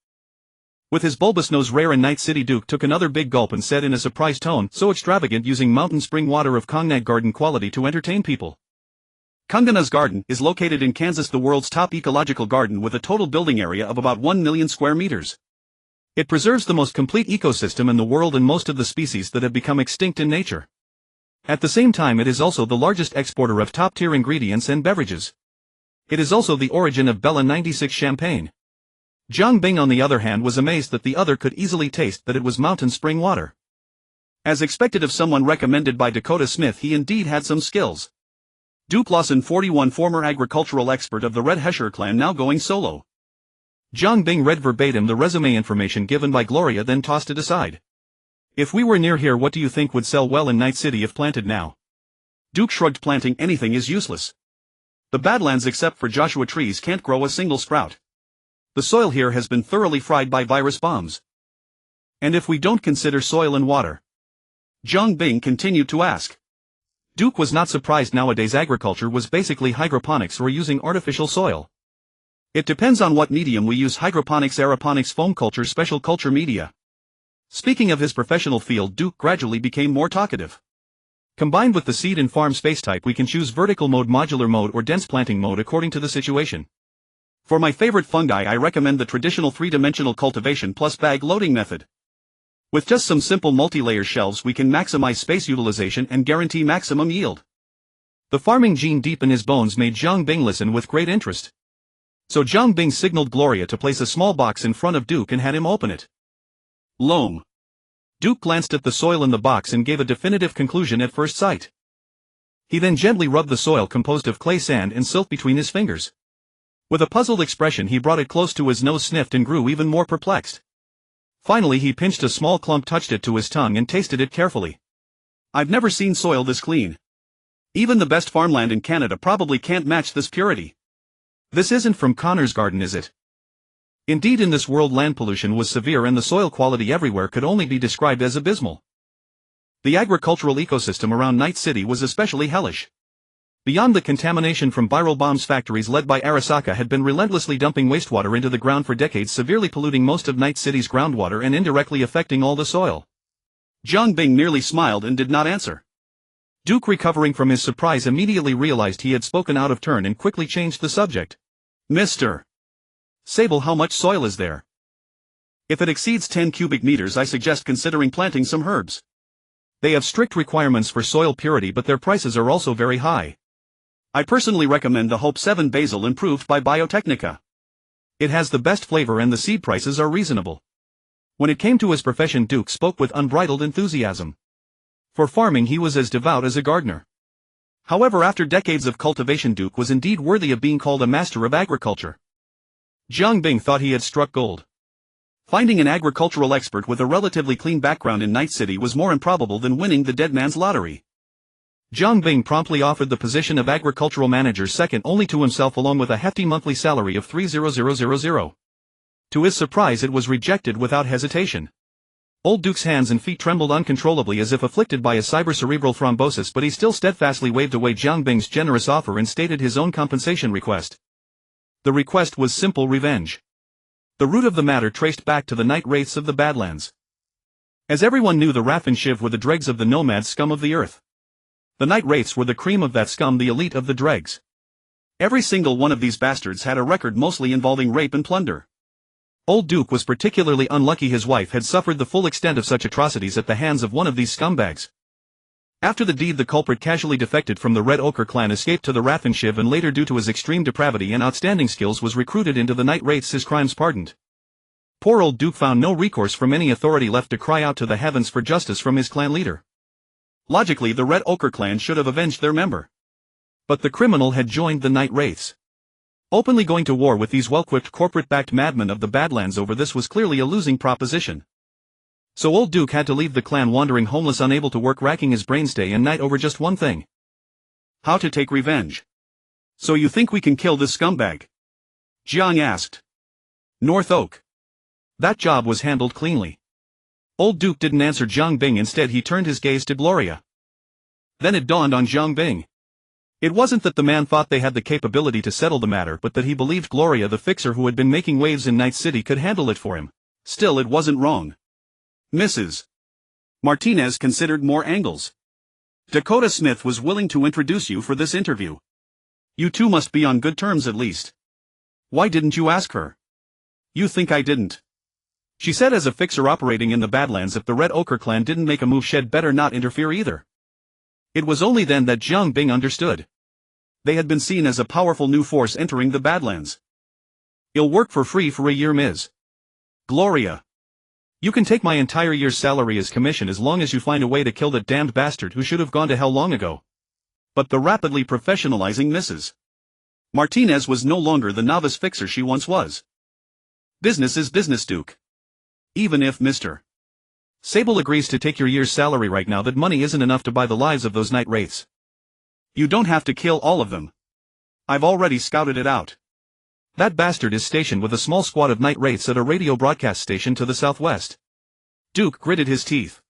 With his bulbous nose rare in Night City, Duke took another big gulp and said in a surprised tone, so extravagant, using mountain spring water of Kongnag garden quality to entertain people. Kongana's garden is located in Kansas, the world's top ecological garden with a total building area of about 1 million square meters. It preserves the most complete ecosystem in the world and most of the species that have become extinct in nature. At the same time, it is also the largest exporter of top-tier ingredients and beverages. It is also the origin of Bella 96 champagne. Jiang Bing, on the other hand, was amazed that the other could easily taste that it was mountain spring water. As expected of someone recommended by Dakota Smith, he indeed had some skills. Duke Lawson, 41, former agricultural expert of the Red Hesher clan, now going solo. Jiang Bing read verbatim the resume information given by Gloria, then tossed it aside. If we were near here, what do you think would sell well in Night City if planted now? Duke shrugged. Planting anything is useless. The Badlands, except for Joshua trees, can't grow a single sprout. The soil here has been thoroughly fried by virus bombs. And if we don't consider soil and water? Jiang Bing continued to ask. Duke was not surprised. Nowadays agriculture was basically hydroponics, or using artificial soil. It depends on what medium we use: hydroponics, aeroponics, foam culture, special culture media. Speaking of his professional field, Duke gradually became more talkative. Combined with the seed and farm space type, we can choose vertical mode, modular mode, or dense planting mode according to the situation. For my favorite fungi, I recommend the traditional 3-dimensional cultivation plus bag loading method. With just some simple multi-layer shelves, we can maximize space utilization and guarantee maximum yield. The farming gene deep in his bones made Jiang Bing listen with great interest. So Jiang Bing signaled Gloria to place a small box in front of Duke and had him open it. Loam. Duke glanced at the soil in the box and gave a definitive conclusion at first sight. He then gently rubbed the soil, composed of clay, sand, and silt, between his fingers. With a puzzled expression, he brought it close to his nose, sniffed, and grew even more perplexed. Finally, he pinched a small clump, touched it to his tongue, and tasted it carefully. I've never seen soil this clean. Even the best farmland in Canada probably can't match this purity. This isn't from Connor's garden, is it? Indeed, in this world land pollution was severe and the soil quality everywhere could only be described as abysmal. The agricultural ecosystem around Night City was especially hellish. Beyond the contamination from viral bombs, factories led by Arasaka had been relentlessly dumping wastewater into the ground for decades, severely polluting most of Night City's groundwater and indirectly affecting all the soil. Jiang Bing merely smiled and did not answer. Duke, recovering from his surprise, immediately realized he had spoken out of turn and quickly changed the subject. Mr. Sable, how much soil is there? If it exceeds 10 cubic meters, I suggest considering planting some herbs. They have strict requirements for soil purity, but their prices are also very high. I personally recommend the Hope 7 basil improved by Biotechnica. It has the best flavor and the seed prices are reasonable. When it came to his profession, Duke spoke with unbridled enthusiasm. For farming he was as devout as a gardener. However, after decades of cultivation, Duke was indeed worthy of being called a master of agriculture. Jiang Bing thought he had struck gold. Finding an agricultural expert with a relatively clean background in Night City was more improbable than winning the dead man's lottery. Jiang Bing promptly offered the position of agricultural manager, second only to himself, along with a hefty monthly salary of 300,000. To his surprise, it was rejected without hesitation. Old Duke's hands and feet trembled uncontrollably as if afflicted by a cybercerebral thrombosis, but he still steadfastly waved away Jiang Bing's generous offer and stated his own compensation request. The request was simple: revenge. The root of the matter traced back to the night wraiths of the Badlands. As everyone knew, the Raf and Shiv were the dregs of the nomad scum of the earth. The night wraiths were the cream of that scum, the elite of the dregs. Every single one of these bastards had a record mostly involving rape and plunder. Old Duke was particularly unlucky. His wife had suffered the full extent of such atrocities at the hands of one of these scumbags. After the deed, the culprit casually defected from the Red Ochre clan, escaped to the Raf and Shiv, and later, due to his extreme depravity and outstanding skills, was recruited into the night wraiths, his crimes pardoned. Poor old Duke found no recourse from any authority left to cry out to the heavens for justice from his clan leader. Logically, the Red Ochre clan should have avenged their member. But the criminal had joined the night wraiths. Openly going to war with these well-equipped corporate-backed madmen of the Badlands over this was clearly a losing proposition. So old Duke had to leave the clan, wandering homeless, unable to work, racking his brains day and night over just one thing: how to take revenge. So you think we can kill this scumbag? Jiang asked. North Oak. That job was handled cleanly. Old Duke didn't answer Jiang Bing. Instead, he turned his gaze to Gloria. Then it dawned on Jiang Bing. It wasn't that the man thought they had the capability to settle the matter, but that he believed Gloria, the fixer who had been making waves in Night City, could handle it for him. Still, it wasn't wrong. Mrs. Martinez considered more angles. Dakota Smith was willing to introduce you for this interview. You two must be on good terms at least. Why didn't you ask her? You think I didn't? She said, as a fixer operating in the Badlands, if the Red Ochre clan didn't make a move, she'd better not interfere either. It was only then that Jiang Bing understood. They had been seen as a powerful new force entering the Badlands. You'll work for free for a year, Ms. Gloria. You can take my entire year's salary as commission as long as you find a way to kill that damned bastard who should have gone to hell long ago. But the rapidly professionalizing Mrs. Martinez was no longer the novice fixer she once was. Business is business, Duke. Even if Mr. Sable agrees to take your year's salary right now, that money isn't enough to buy the lives of those night wraiths. You don't have to kill all of them. I've already scouted it out. That bastard is stationed with a small squad of night wraiths at a radio broadcast station to the southwest. Duke gritted his teeth.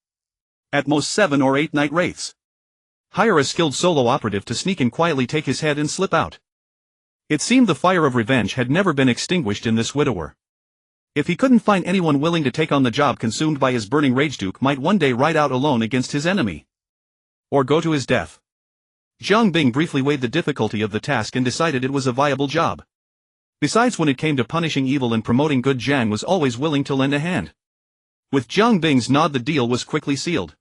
At most 7 or 8 night wraiths. Hire a skilled solo operative to sneak in quietly, take his head and slip out. It seemed the fire of revenge had never been extinguished in this widower. If he couldn't find anyone willing to take on the job consumed by his burning rage, Duke might one day ride out alone against his enemy. Or go to his death. Jiang Bing briefly weighed the difficulty of the task and decided it was a viable job. Besides, when it came to punishing evil and promoting good, Jiang was always willing to lend a hand. With Jiang Bing's nod, the deal was quickly sealed.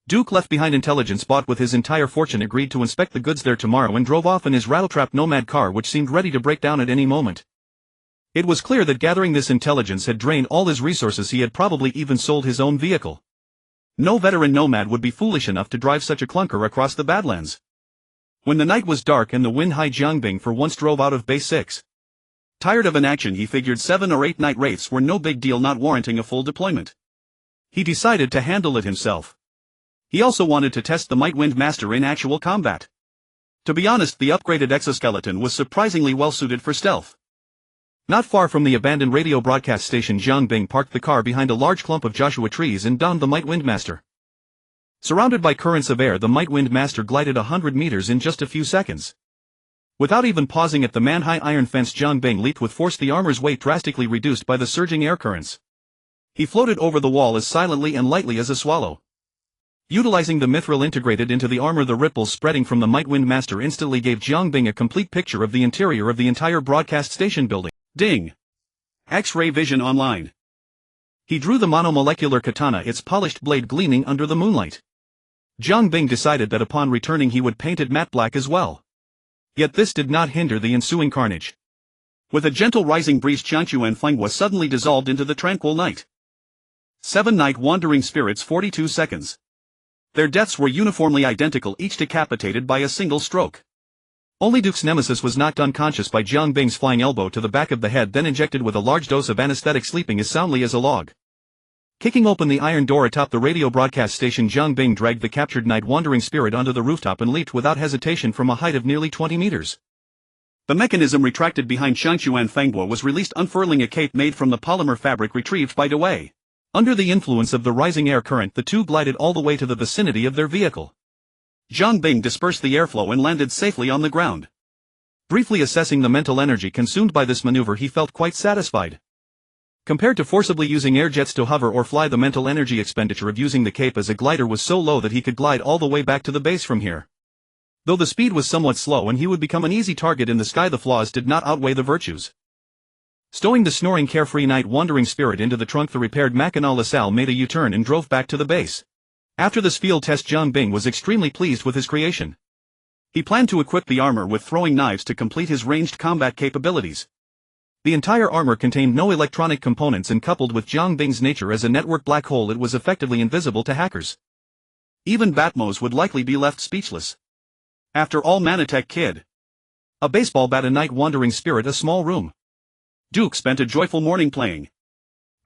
Duke left behind intelligence bought with his entire fortune, agreed to inspect the goods there tomorrow, and drove off in his rattletrap nomad car, which seemed ready to break down at any moment. It was clear that gathering this intelligence had drained all his resources. He had probably even sold his own vehicle. No veteran nomad would be foolish enough to drive such a clunker across the Badlands. When the night was dark and the wind high, Jiang Bing for once drove out of Base 6. Tired of inaction, he figured 7 or 8 night wraiths were no big deal, not warranting a full deployment. He decided to handle it himself. He also wanted to test the Might Wind Master in actual combat. To be honest, the upgraded exoskeleton was surprisingly well suited for stealth. Not far from the abandoned radio broadcast station, Jiang Bing parked the car behind a large clump of Joshua trees and donned the Might Wind Master. Surrounded by currents of air, the Might Wind Master glided 100 meters in just a few seconds. Without even pausing at the man-high iron fence, Jiang Bing leaped with force, the armor's weight drastically reduced by the surging air currents. He floated over the wall as silently and lightly as a swallow. Utilizing the mithril integrated into the armor, the ripples spreading from the Might Wind Master instantly gave Jiangbing a complete picture of the interior of the entire broadcast station building. Ding! X-ray vision online. He drew the monomolecular katana, its polished blade gleaming under the moonlight. Jiangbing decided that upon returning he would paint it matte black as well. Yet this did not hinder the ensuing carnage. With a gentle rising breeze, Qianqiu and Fengwa suddenly dissolved into the tranquil night. 7 night wandering spirits, 42 seconds. Their deaths were uniformly identical, each decapitated by a single stroke. Only Duke's nemesis was knocked unconscious by Jiangbing's flying elbow to the back of the head, then injected with a large dose of anesthetic, sleeping as soundly as a log. Kicking open the iron door atop the radio broadcast station, Jiangbing dragged the captured night wandering spirit onto the rooftop and leaped without hesitation from a height of nearly 20 meters. The mechanism retracted behind Qianqiu and Fengwa was released, unfurling a cape made from the polymer fabric retrieved by Dewey. Under the influence of the rising air current, the two glided all the way to the vicinity of their vehicle. Jiangbing dispersed the airflow and landed safely on the ground. Briefly assessing the mental energy consumed by this maneuver, he felt quite satisfied. Compared to forcibly using air jets to hover or fly, the mental energy expenditure of using the cape as a glider was so low that he could glide all the way back to the base from here. Though the speed was somewhat slow and he would become an easy target in the sky, the flaws did not outweigh the virtues. Stowing the snoring carefree night wandering spirit into the trunk, the repaired Mackinac LaSalle made a U-turn and drove back to the base. After this field test, Jiangbing was extremely pleased with his creation. He planned to equip the armor with throwing knives to complete his ranged combat capabilities. The entire armor contained no electronic components, and coupled with Jiangbing's nature as a network black hole, it was effectively invisible to hackers. Even Batmos would likely be left speechless. After all, Manatech Kid. A baseball bat, a night wandering spirit, a small room. Duke spent a joyful morning playing.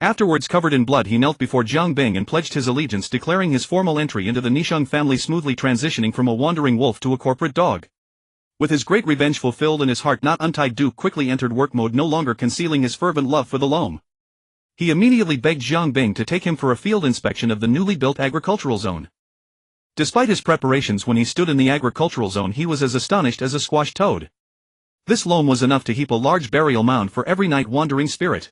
Afterwards, covered in blood, he knelt before Jiangbing and pledged his allegiance, declaring his formal entry into the Nishang family, smoothly transitioning from a wandering wolf to a corporate dog. With his great revenge fulfilled and his heart not untied, Duke quickly entered work mode, no longer concealing his fervent love for the loam. He immediately begged Jiangbing to take him for a field inspection of the newly built agricultural zone. Despite his preparations, when he stood in the agricultural zone, he was as astonished as a squashed toad. This loam was enough to heap a large burial mound for every night wandering spirit.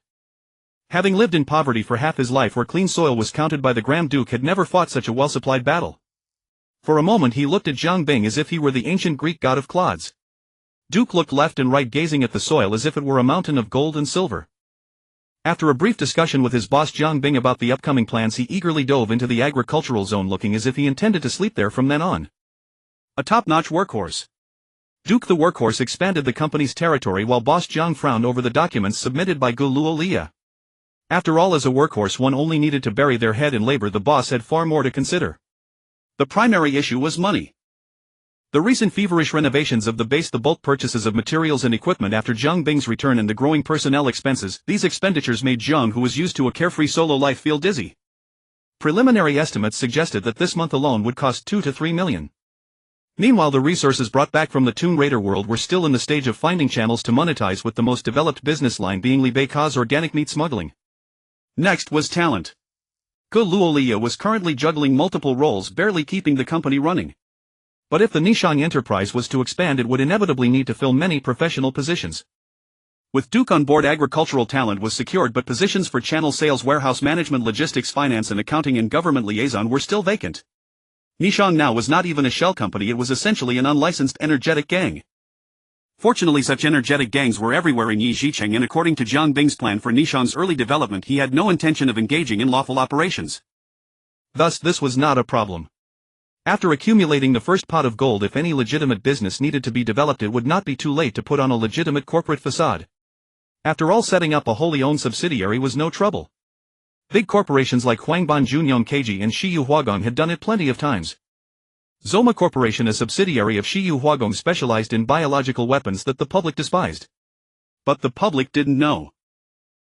Having lived in poverty for half his life, where clean soil was counted by the gram, Duke had never fought such a well-supplied battle. For a moment he looked at Jiangbing as if he were the ancient Greek god of clods. Duke looked left and right, gazing at the soil as if it were a mountain of gold and silver. After a brief discussion with his boss Jiangbing about the upcoming plans, he eagerly dove into the agricultural zone, looking as if he intended to sleep there from then on. A top-notch workhorse. Duke the workhorse expanded the company's territory, while boss Jiang frowned over the documents submitted by Gu Luolia. After all, as a workhorse one only needed to bury their head in labor. The boss had far more to consider. The primary issue was money. The recent feverish renovations of the base, the bulk purchases of materials and equipment after Jiangbing's return, and the growing personnel expenses, these expenditures made Jiang, who was used to a carefree solo life, feel dizzy. Preliminary estimates suggested that this month alone would cost 2 to 3 million. Meanwhile, the resources brought back from the Tomb Raider world were still in the stage of finding channels to monetize, with the most developed business line being Li Beica's organic meat smuggling. Next was talent. Gu Luolia was currently juggling multiple roles, barely keeping the company running. But if the Nishang enterprise was to expand, it would inevitably need to fill many professional positions. With Duke on board, agricultural talent was secured, but positions for channel sales, warehouse management, logistics, finance and accounting, and government liaison were still vacant. Nishang now was not even a shell company, it was essentially an unlicensed energetic gang. Fortunately, such energetic gangs were everywhere in Yijicheng, and according to Jiangbing's plan for Nishang's early development, he had no intention of engaging in lawful operations. Thus, this was not a problem. After accumulating the first pot of gold, if any legitimate business needed to be developed, it would not be too late to put on a legitimate corporate facade. After all, setting up a wholly owned subsidiary was no trouble. Big corporations like Huangban Junyong KG and Shiyu Huagong had done it plenty of times. Zoma Corporation, a subsidiary of Shiyu Huagong, specialized in biological weapons that the public despised. But the public didn't know.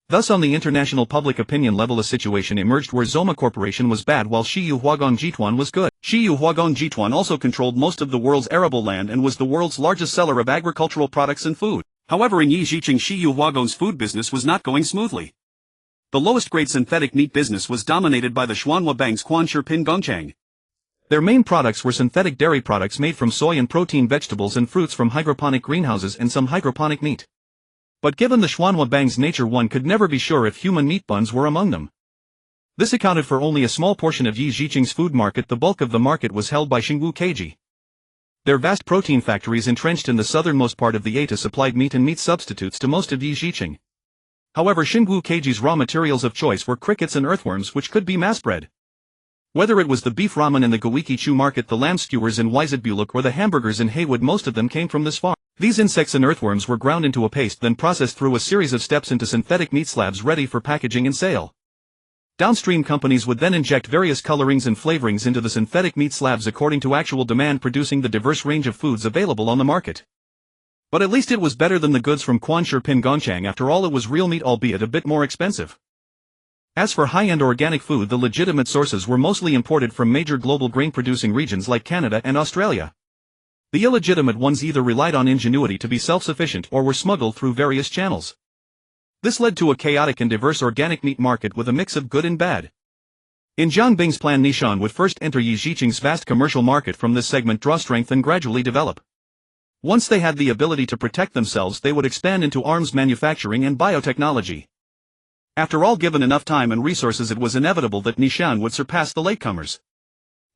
Thus, on the international public opinion level, a situation emerged where Zoma Corporation was bad while Shiyu Huagong Jituan was good. Shiyu Huagong Jituan also controlled most of the world's arable land and was the world's largest seller of agricultural products and food. However, in Yijicheng, Shiyu Huagong's food business was not going smoothly. The lowest grade synthetic meat business was dominated by the Xuanhua Bank's Quanshi Pin Gongchang. Their main products were synthetic dairy products made from soy and protein, vegetables and fruits from hydroponic greenhouses, and some hydroponic meat. But given the Xuanhua Bang's nature, one could never be sure if human meat buns were among them. This accounted for only a small portion of Yi Zhiqing's food market. The bulk of the market was held by Xingwu Keiji. Their vast protein factories entrenched in the southernmost part of the Eta supplied meat and meat substitutes to most of Yi Zhiqing. However, Xingwu Keiji's raw materials of choice were crickets and earthworms, which could be mass-bred. Whether it was the beef ramen in the Gawiki-chu market, the lamb skewers in Wyzetbuluk, or the hamburgers in Heywood, most of them came from this farm. These insects and earthworms were ground into a paste, then processed through a series of steps into synthetic meat slabs ready for packaging and sale. Downstream companies would then inject various colorings and flavorings into the synthetic meat slabs according to actual demand, producing the diverse range of foods available on the market. But at least it was better than the goods from Quanshi Gongchang. After all, it was real meat, albeit a bit more expensive. As for high-end organic food, the legitimate sources were mostly imported from major global grain-producing regions like Canada and Australia. The illegitimate ones either relied on ingenuity to be self-sufficient or were smuggled through various channels. This led to a chaotic and diverse organic meat market with a mix of good and bad. In Jiang Bing's plan, Nishan would first enter Yi Zhiqing's vast commercial market, from this segment draw strength and gradually develop. Once they had the ability to protect themselves, they would expand into arms manufacturing and biotechnology. After all, given enough time and resources, it was inevitable that Nishan would surpass the latecomers.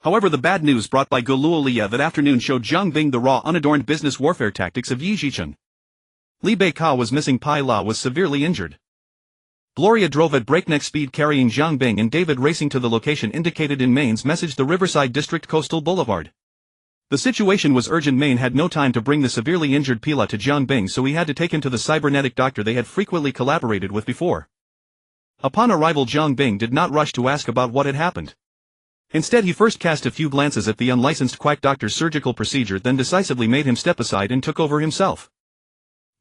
However, the bad news brought by Guluolia that afternoon showed Jiang Bing the raw, unadorned business warfare tactics of Yi Zhiqing. Li Beika was missing. Pai La was severely injured. Gloria drove at breakneck speed, carrying Jiang Bing and David, racing to the location indicated in Maine's message, the Riverside District Coastal Boulevard. The situation was urgent. Maine had no time to bring the severely injured Pila to Jiang Bing, so he had to take him to the cybernetic doctor they had frequently collaborated with before. Upon arrival, Jiang Bing did not rush to ask about what had happened. Instead, he first cast a few glances at the unlicensed quack doctor's surgical procedure, then decisively made him step aside and took over himself.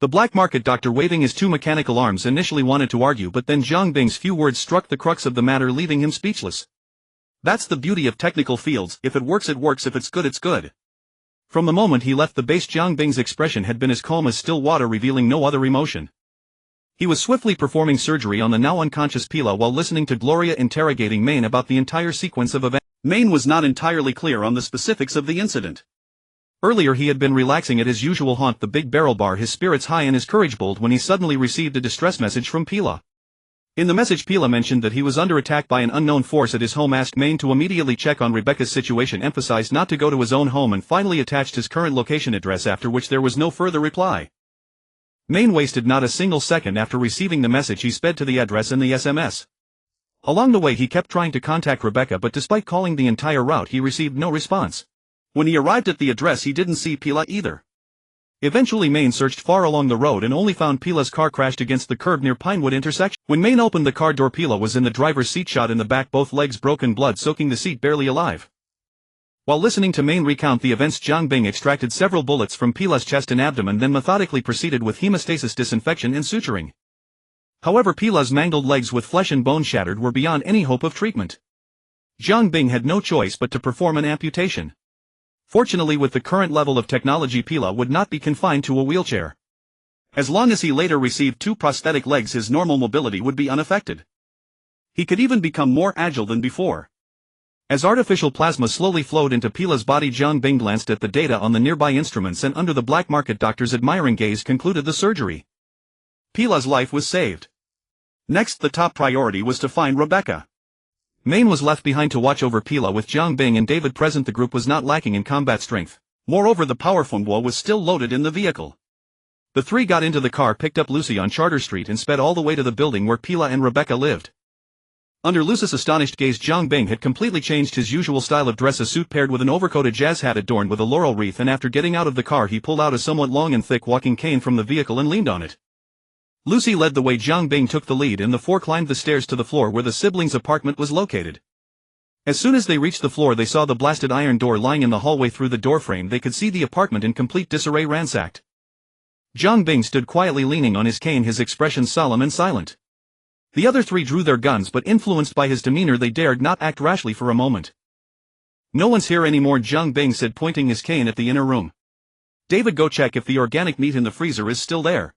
The black market doctor, waving his two mechanical arms, initially wanted to argue, but then Jiang Bing's few words struck the crux of the matter, leaving him speechless. That's the beauty of technical fields: if it works, it works; if it's good, it's good. From the moment he left the base, Jiang Bing's expression had been as calm as still water, revealing no other emotion. He was swiftly performing surgery on the now unconscious Pila while listening to Gloria interrogating Maine about the entire sequence of events. Maine was not entirely clear on the specifics of the incident. Earlier he had been relaxing at his usual haunt, the Big Barrel Bar, his spirits high and his courage bold, when he suddenly received a distress message from Pila. In the message, Pila mentioned that he was under attack by an unknown force at his home, asked Maine to immediately check on Rebecca's situation, emphasized not to go to his own home, and finally attached his current location address, after which there was no further reply. Maine wasted not a single second. After receiving the message, he sped to the address in the SMS. Along the way he kept trying to contact Rebecca, but despite calling the entire route he received no response. When he arrived at the address, he didn't see Pila either. Eventually Maine searched far along the road and only found Pila's car crashed against the curb near Pinewood intersection. When Maine opened the car door, Pila was in the driver's seat, shot in the back, both legs broken, blood soaking the seat, barely alive. While listening to Maine recount the events, Jiang Bing extracted several bullets from Pila's chest and abdomen, then methodically proceeded with hemostasis, disinfection and suturing. However, Pila's mangled legs with flesh and bone shattered were beyond any hope of treatment. Jiang Bing had no choice but to perform an amputation. Fortunately, with the current level of technology, Pila would not be confined to a wheelchair. As long as he later received 2 prosthetic legs, his normal mobility would be unaffected. He could even become more agile than before. As artificial plasma slowly flowed into Pila's body, Jiang Bing glanced at the data on the nearby instruments and, under the black market doctor's admiring gaze, concluded the surgery. Pila's life was saved. Next, the top priority was to find Rebecca. Maine was left behind to watch over Pila. With Jiang Bing and David present, the group was not lacking in combat strength. Moreover, the powerful NUSA was still loaded in the vehicle. The three got into the car, picked up Lucy on Charter Street and sped all the way to the building where Pila and Rebecca lived. Under Lucy's astonished gaze, Jiang Bing had completely changed his usual style of dress, a suit paired with an overcoat, a jazz hat adorned with a laurel wreath, and after getting out of the car he pulled out a somewhat long and thick walking cane from the vehicle and leaned on it. Lucy led the way. Jiang Bing took the lead, and the four climbed the stairs to the floor where the siblings' apartment was located. As soon as they reached the floor, they saw the blasted iron door lying in the hallway. Through the doorframe they could see the apartment in complete disarray, ransacked. Jiang Bing stood quietly leaning on his cane, his expression solemn and silent. The other three drew their guns, but influenced by his demeanor they dared not act rashly for a moment. "No one's here anymore," Jiang Bing said, pointing his cane at the inner room. "David, go check if the organic meat in the freezer is still there."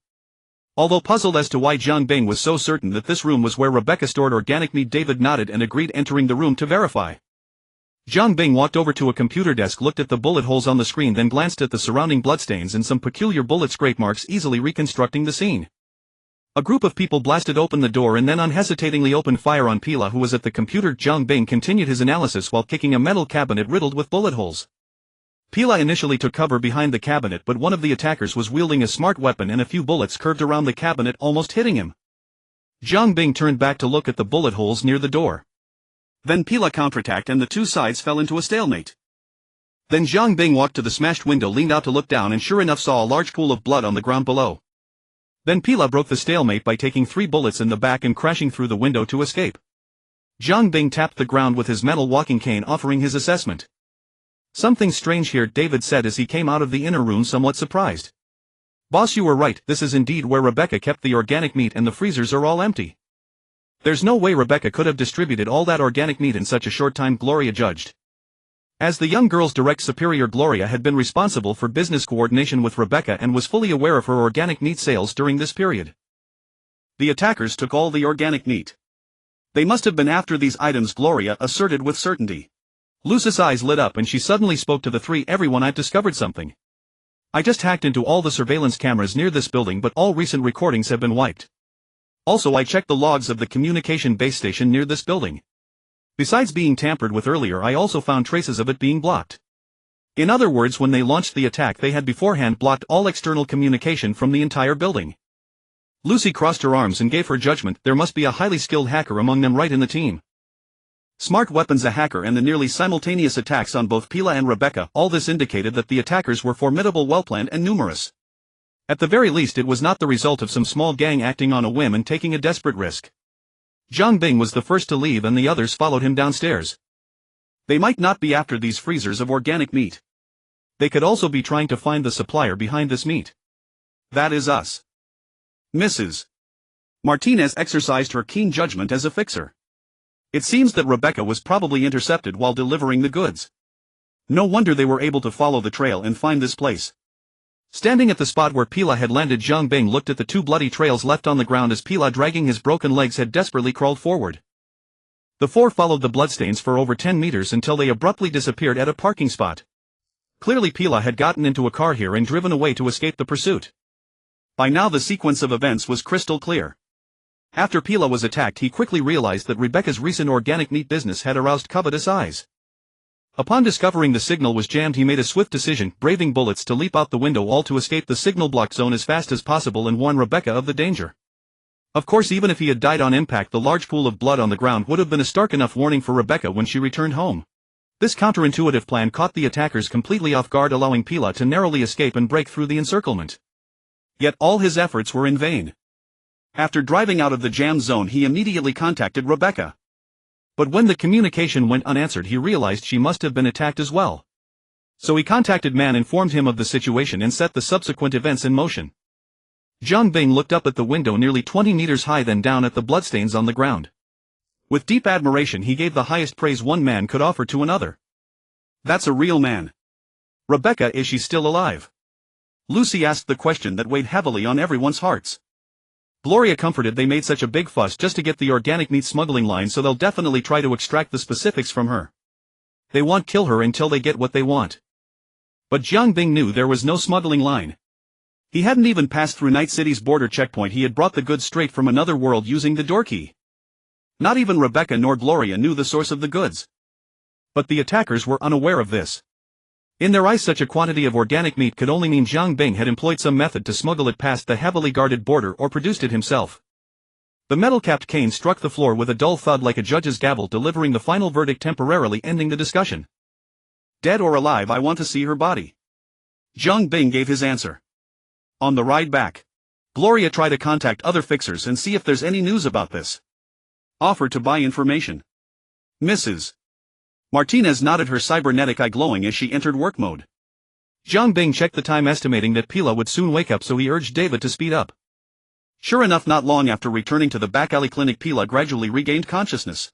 Although puzzled as to why Jiang Bing was so certain that this room was where Rebecca stored organic meat, David nodded and agreed, entering the room to verify. Jiang Bing walked over to a computer desk, looked at the bullet holes on the screen, then glanced at the surrounding bloodstains and some peculiar bullet scrape marks, easily reconstructing the scene. A group of people blasted open the door and then unhesitatingly opened fire on Pila, who was at the computer. Zhang Bing continued his analysis while kicking a metal cabinet riddled with bullet holes. Pila initially took cover behind the cabinet, but one of the attackers was wielding a smart weapon and a few bullets curved around the cabinet, almost hitting him. Zhang Bing turned back to look at the bullet holes near the door. Then Pila counterattacked and the two sides fell into a stalemate. Then Zhang Bing walked to the smashed window, leaned out to look down, and sure enough saw a large pool of blood on the ground below. Then Pila broke the stalemate by taking 3 bullets in the back and crashing through the window to escape. Zhang Bing tapped the ground with his metal walking cane, offering his assessment. "Something strange here," David said as he came out of the inner room somewhat surprised. "Boss, you were right, this is indeed where Rebecca kept the organic meat and the freezers are all empty. There's no way Rebecca could have distributed all that organic meat in such a short time," Gloria judged. As the young girl's direct superior, Gloria had been responsible for business coordination with Rebecca and was fully aware of her organic meat sales during this period. "The attackers took all the organic meat. They must have been after these items," Gloria asserted with certainty. Lucy's eyes lit up and she suddenly spoke to the three. "Everyone, I've discovered something. I just hacked into all the surveillance cameras near this building, but all recent recordings have been wiped. Also, I checked the logs of the communication base station near this building. Besides being tampered with earlier, I also found traces of it being blocked. In other words, when they launched the attack, they had beforehand blocked all external communication from the entire building." Lucy crossed her arms and gave her judgment. "There must be a highly skilled hacker among them right in the team. Smart weapons, a hacker, and the nearly simultaneous attacks on both Pila and Rebecca. All this indicated that the attackers were formidable, well-planned, and numerous. At the very least, it was not the result of some small gang acting on a whim and taking a desperate risk." Zhang Bing was the first to leave and the others followed him downstairs. "They might not be after these freezers of organic meat. They could also be trying to find the supplier behind this meat. That is us." Mrs. Martinez exercised her keen judgment as a fixer. "It seems that Rebecca was probably intercepted while delivering the goods. No wonder they were able to follow the trail and find this place." Standing at the spot where Pila had landed, Zhang Bing looked at the 2 bloody trails left on the ground as Pila, dragging his broken legs, had desperately crawled forward. The 4 followed the bloodstains for over 10 meters until they abruptly disappeared at a parking spot. Clearly Pila had gotten into a car here and driven away to escape the pursuit. By now the sequence of events was crystal clear. After Pila was attacked, he quickly realized that Rebecca's recent organic meat business had aroused covetous eyes. Upon discovering the signal was jammed, he made a swift decision, braving bullets, to leap out the window, all to escape the signal block zone as fast as possible and warn Rebecca of the danger. Of course, even if he had died on impact, the large pool of blood on the ground would have been a stark enough warning for Rebecca when she returned home. This counterintuitive plan caught the attackers completely off guard, allowing Pila to narrowly escape and break through the encirclement. Yet all his efforts were in vain. After driving out of the jammed zone, he immediately contacted Rebecca. But when the communication went unanswered, he realized she must have been attacked as well. So he contacted Man, informed him of the situation, and set the subsequent events in motion. Zhang Bing looked up at the window nearly 20 meters high, then down at the bloodstains on the ground. With deep admiration, he gave the highest praise one man could offer to another. "That's a real man. Rebecca, is she still alive?" Lucy asked the question that weighed heavily on everyone's hearts. Gloria comforted, "They made such a big fuss just to get the organic meat smuggling line, so they'll definitely try to extract the specifics from her. They won't kill her until they get what they want." But Zhang Bing knew there was no smuggling line. He hadn't even passed through Night City's border checkpoint. He had brought the goods straight from another world using the door key. Not even Rebecca nor Gloria knew the source of the goods. But the attackers were unaware of this. In their eyes, such a quantity of organic meat could only mean Zhang Bing had employed some method to smuggle it past the heavily guarded border or produced it himself. The metal-capped cane struck the floor with a dull thud like a judge's gavel, delivering the final verdict, temporarily ending the discussion. "Dead or alive, I want to see her body." Zhang Bing gave his answer. On the ride back, Gloria tried to contact other fixers and see if there's any news about this. Offered to buy information. Mrs. Martinez nodded, her cybernetic eye glowing as she entered work mode. Zhang Bing checked the time, estimating that Pila would soon wake up, so he urged David to speed up. Sure enough, not long after returning to the back alley clinic, Pila gradually regained consciousness.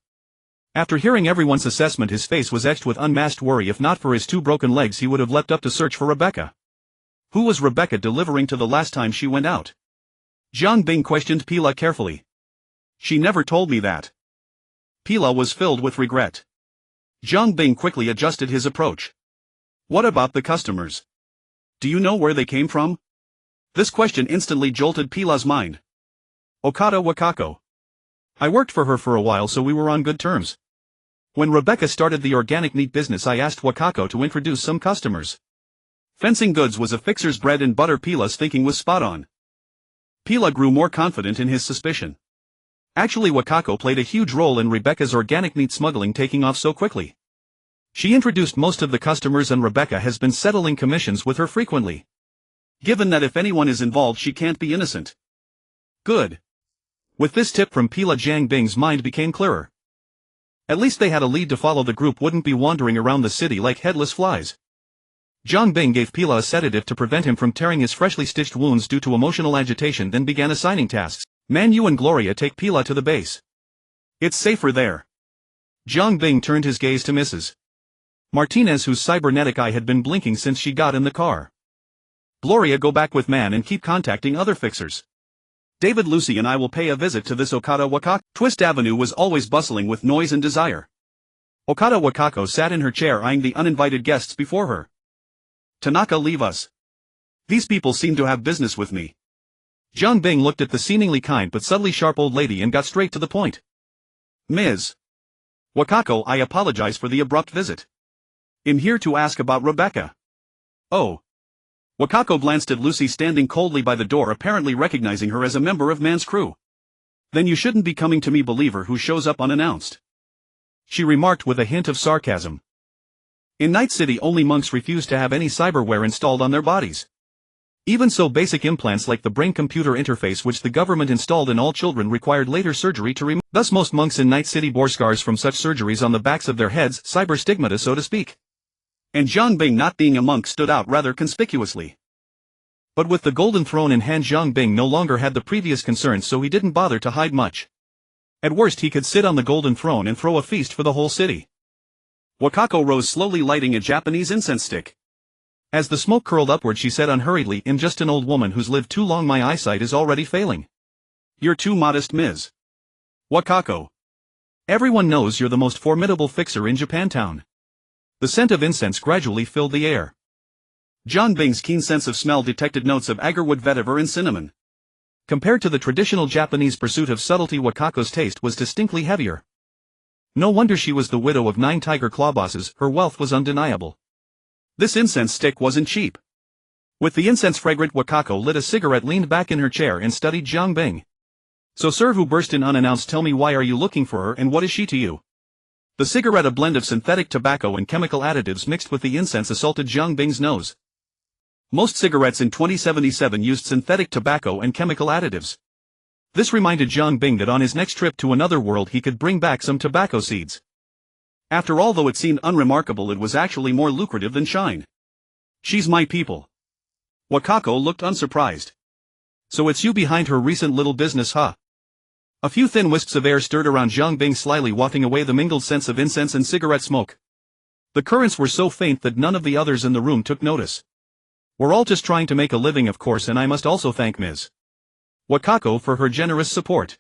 After hearing everyone's assessment, his face was etched with unmasked worry. If not for his 2 broken legs, he would have leapt up to search for Rebecca. Who was Rebecca delivering to the last time she went out? Zhang Bing questioned Pila carefully. "She never told me that." Pila was filled with regret. Zhang Bing quickly adjusted his approach. "What about the customers? Do you know where they came from?" This question instantly jolted Pila's mind. Okada Wakako. I worked for her for a while so we were on good terms. When Rebecca started the organic meat business I asked Wakako to introduce some customers. Fencing goods was a fixer's bread and butter. Pila's thinking was spot on. Pila grew more confident in his suspicion. Actually Wakako played a huge role in Rebecca's organic meat smuggling taking off so quickly. She introduced most of the customers and Rebecca has been settling commissions with her frequently. Given that if anyone is involved she can't be innocent. Good. With this tip from Pila, Jiang Bing's mind became clearer. At least they had a lead to follow. The group wouldn't be wandering around the city like headless flies. Jiang Bing gave Pila a sedative to prevent him from tearing his freshly stitched wounds due to emotional agitation, then began assigning tasks. Manu and Gloria take Pila to the base. It's safer there. Jiang Bing turned his gaze to Mrs. Martinez, whose cybernetic eye had been blinking since she got in the car. Gloria, go back with Man and keep contacting other fixers. David, Lucy and I will pay a visit to this Okada Wakako. Twist Avenue was always bustling with noise and desire. Okada Wakako sat in her chair eyeing the uninvited guests before her. Tanaka, leave us. These people seem to have business with me. Jiang Bing looked at the seemingly kind but subtly sharp old lady and got straight to the point. Ms. Wakako, I apologize for the abrupt visit. I'm here to ask about Rebecca. Oh. Wakako glanced at Lucy standing coldly by the door, apparently recognizing her as a member of Man's crew. Then you shouldn't be coming to me, believer who shows up unannounced. She remarked with a hint of sarcasm. In Night City only monks refuse to have any cyberware installed on their bodies. Even so, basic implants like the brain-computer interface which the government installed in all children required later surgery to remove. Thus most monks in Night City bore scars from such surgeries on the backs of their heads, cyber stigmata so to speak. And Jiang Bing, not being a monk, stood out rather conspicuously. But with the golden throne in hand, Jiang Bing no longer had the previous concerns, so he didn't bother to hide much. At worst he could sit on the golden throne and throw a feast for the whole city. Wakako rose slowly, lighting a Japanese incense stick. As the smoke curled upward she said unhurriedly, I'm just an old woman who's lived too long, my eyesight is already failing. You're too modest, Ms. Wakako. Everyone knows you're the most formidable fixer in Japantown. The scent of incense gradually filled the air. Jiang Bing's keen sense of smell detected notes of agarwood, vetiver and cinnamon. Compared to the traditional Japanese pursuit of subtlety, Wakako's taste was distinctly heavier. No wonder she was the widow of 9 tiger claw bosses, her wealth was undeniable. This incense stick wasn't cheap. With the incense fragrant, Wakako lit a cigarette, leaned back in her chair and studied Jiang Bing. So sir, who burst in unannounced, tell me, why are you looking for her and what is she to you? The cigarette, a blend of synthetic tobacco and chemical additives mixed with the incense, assaulted Jiang Bing's nose. Most cigarettes in 2077 used synthetic tobacco and chemical additives. This reminded Jiang Bing that on his next trip to another world he could bring back some tobacco seeds. After all, though it seemed unremarkable, it was actually more lucrative than shine. She's my people. Wakako looked unsurprised. So it's you behind her recent little business, huh? A few thin wisps of air stirred around Jiang Bing, slyly wafting away the mingled scents of incense and cigarette smoke. The currents were so faint that none of the others in the room took notice. We're all just trying to make a living, of course, and I must also thank Ms. Wakako for her generous support.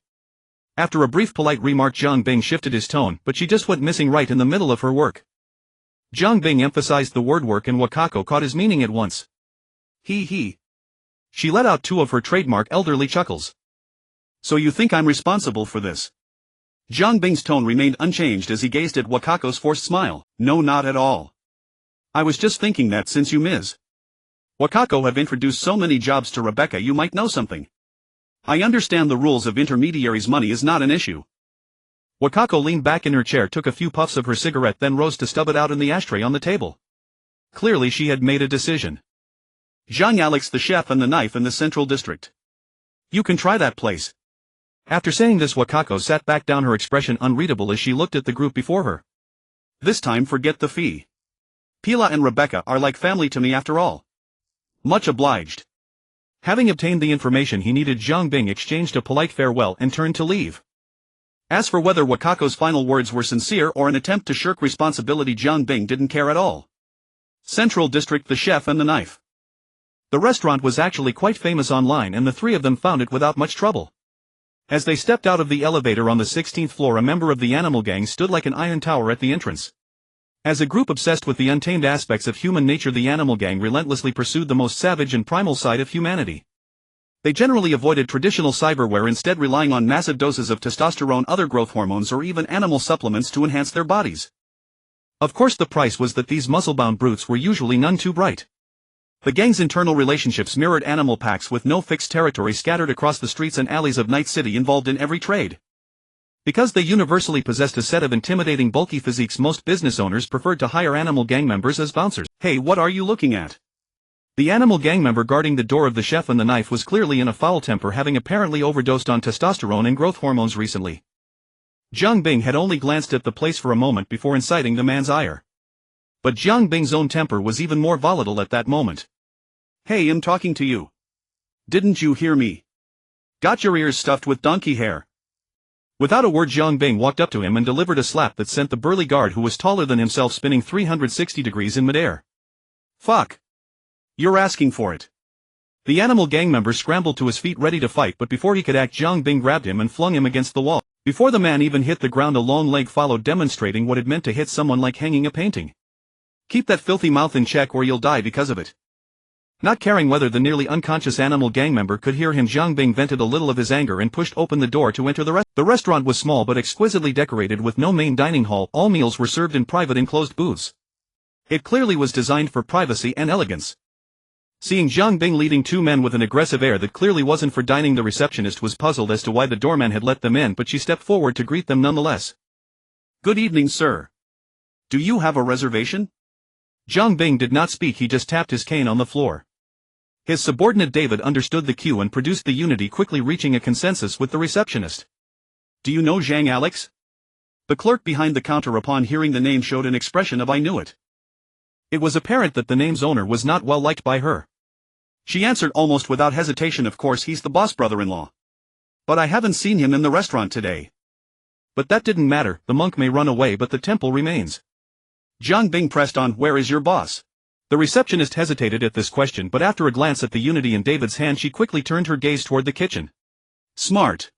After a brief polite remark, Jiang Bing shifted his tone, but she just went missing right in the middle of her work. Jiang Bing emphasized the word work and Wakako caught his meaning at once. He. She let out 2 of her trademark elderly chuckles. So you think I'm responsible for this? Jiang Bing's tone remained unchanged as he gazed at Wakako's forced smile. No, not at all. I was just thinking that since you, Ms. Wakako, have introduced so many jobs to Rebecca, you might know something. I understand the rules of intermediaries, money is not an issue. Wakako leaned back in her chair, took a few puffs of her cigarette, then rose to stub it out in the ashtray on the table. Clearly she had made a decision. Zhang Alex, the chef and the knife in the Central District. You can try that place. After saying this, Wakako sat back down, her expression unreadable as she looked at the group before her. This time forget the fee. Pila and Rebecca are like family to me after all. Much obliged. Having obtained the information he needed, Jiang Bing exchanged a polite farewell and turned to leave. As for whether Wakako's final words were sincere or an attempt to shirk responsibility, Jiang Bing didn't care at all. Central District, the chef and the knife. The restaurant was actually quite famous online and the 3 of them found it without much trouble. As they stepped out of the elevator on the 16th floor, a member of the animal gang stood like an iron tower at the entrance. As a group obsessed with the untamed aspects of human nature, the animal gang relentlessly pursued the most savage and primal side of humanity. They generally avoided traditional cyberware, instead relying on massive doses of testosterone, other growth hormones, or even animal supplements to enhance their bodies. Of course, the price was that these muscle-bound brutes were usually none too bright. The gang's internal relationships mirrored animal packs with no fixed territory scattered across the streets and alleys of Night City, involved in every trade. Because they universally possessed a set of intimidating bulky physiques, most business owners preferred to hire animal gang members as bouncers. Hey, what are you looking at? The animal gang member guarding the door of the chef and the knife was clearly in a foul temper, having apparently overdosed on testosterone and growth hormones recently. Jiang Bing had only glanced at the place for a moment before inciting the man's ire. But Jiang Bing's own temper was even more volatile at that moment. Hey, I'm talking to you. Didn't you hear me? Got your ears stuffed with donkey hair. Without a word, Jiang Bing walked up to him and delivered a slap that sent the burly guard, who was taller than himself, spinning 360 degrees in midair. Fuck. You're asking for it. The animal gang member scrambled to his feet ready to fight, but before he could act, Jiang Bing grabbed him and flung him against the wall. Before the man even hit the ground, a long leg followed, demonstrating what it meant to hit someone like hanging a painting. Keep that filthy mouth in check or you'll die because of it. Not caring whether the nearly unconscious animal gang member could hear him, Jiang Bing vented a little of his anger and pushed open the door to enter the restaurant. The restaurant was small but exquisitely decorated, with no main dining hall. All meals were served in private enclosed booths. It clearly was designed for privacy and elegance. Seeing Jiang Bing leading two men with an aggressive air that clearly wasn't for dining, the receptionist was puzzled as to why the doorman had let them in, but she stepped forward to greet them nonetheless. Good evening, sir. Do you have a reservation? Jiang Bing did not speak, he just tapped his cane on the floor. His subordinate David understood the cue and produced the unity, quickly reaching a consensus with the receptionist. Do you know Zhang Alex? The clerk behind the counter, upon hearing the name, showed an expression of I knew it. It was apparent that the name's owner was not well liked by her. She answered almost without hesitation, of course, he's the boss brother-in-law. But I haven't seen him in the restaurant today. But that didn't matter, the monk may run away but the temple remains. Jiang Bing pressed on, where is your boss? The receptionist hesitated at this question, but after a glance at the unity in David's hand, she quickly turned her gaze toward the kitchen. Smart.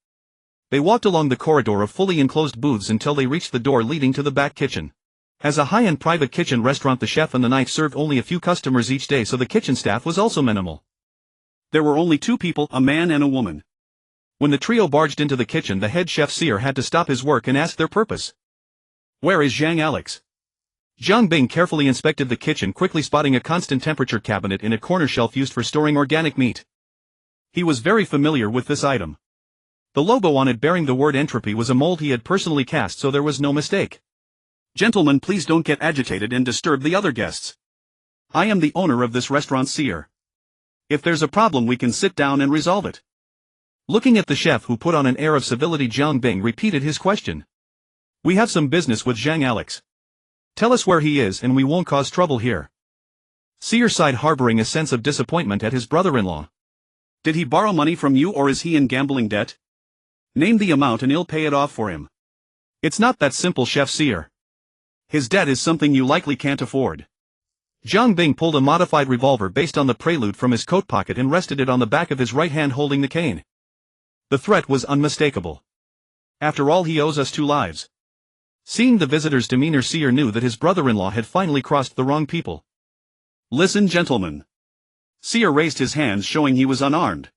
They walked along the corridor of fully enclosed booths until they reached the door leading to the back kitchen. As a high-end private kitchen restaurant, the chef and the knife served only a few customers each day, so the kitchen staff was also minimal. There were only two people, a man and a woman. When the trio barged into the kitchen, the head chef Seer had to stop his work and ask their purpose. Where is Zhang Alex? Jiang Bing carefully inspected the kitchen, quickly spotting a constant temperature cabinet in a corner shelf used for storing organic meat. He was very familiar with this item. The logo on it, bearing the word entropy, was a mold he had personally cast, so there was no mistake. Gentlemen, please don't get agitated and disturb the other guests. I am the owner of this restaurant, Seer. If there's a problem, we can sit down and resolve it. Looking at the chef, who put on an air of civility, Jiang Bing repeated his question. We have some business with Zhang Alex. Tell us where he is and we won't cause trouble here. Seer sighed, harboring a sense of disappointment at his brother-in-law. Did he borrow money from you, or is he in gambling debt? Name the amount and I'll pay it off for him. It's not that simple, Chef Seer. His debt is something you likely can't afford. Jiang Bing pulled a modified revolver based on the prelude from his coat pocket and rested it on the back of his right hand, holding the cane. The threat was unmistakable. After all, he owes us 2 lives. Seeing the visitor's demeanor, Seer knew that his brother-in-law had finally crossed the wrong people. Listen, gentlemen. Seer raised his hands, showing he was unarmed.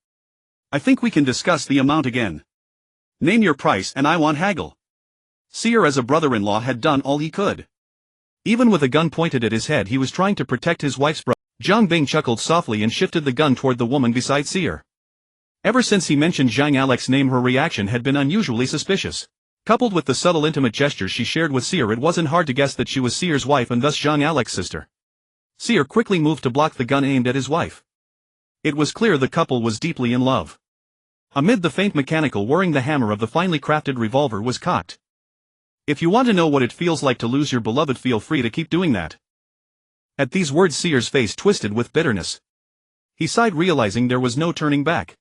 I think we can discuss the amount again. Name your price and I won't haggle. Seer, as a brother-in-law, had done all he could. Even with a gun pointed at his head, he was trying to protect his wife's brother. Jiang Bing chuckled softly and shifted the gun toward the woman beside Seer. Ever since he mentioned Zhang Alex's name, her reaction had been unusually suspicious. Coupled with the subtle intimate gestures she shared with Seer, it wasn't hard to guess that she was Seer's wife and thus Zhang Alex's sister. Seer quickly moved to block the gun aimed at his wife. It was clear the couple was deeply in love. Amid the faint mechanical whirring, the hammer of the finely crafted revolver was cocked. If you want to know what it feels like to lose your beloved, feel free to keep doing that. At these words, Seer's face twisted with bitterness. He sighed, realizing there was no turning back.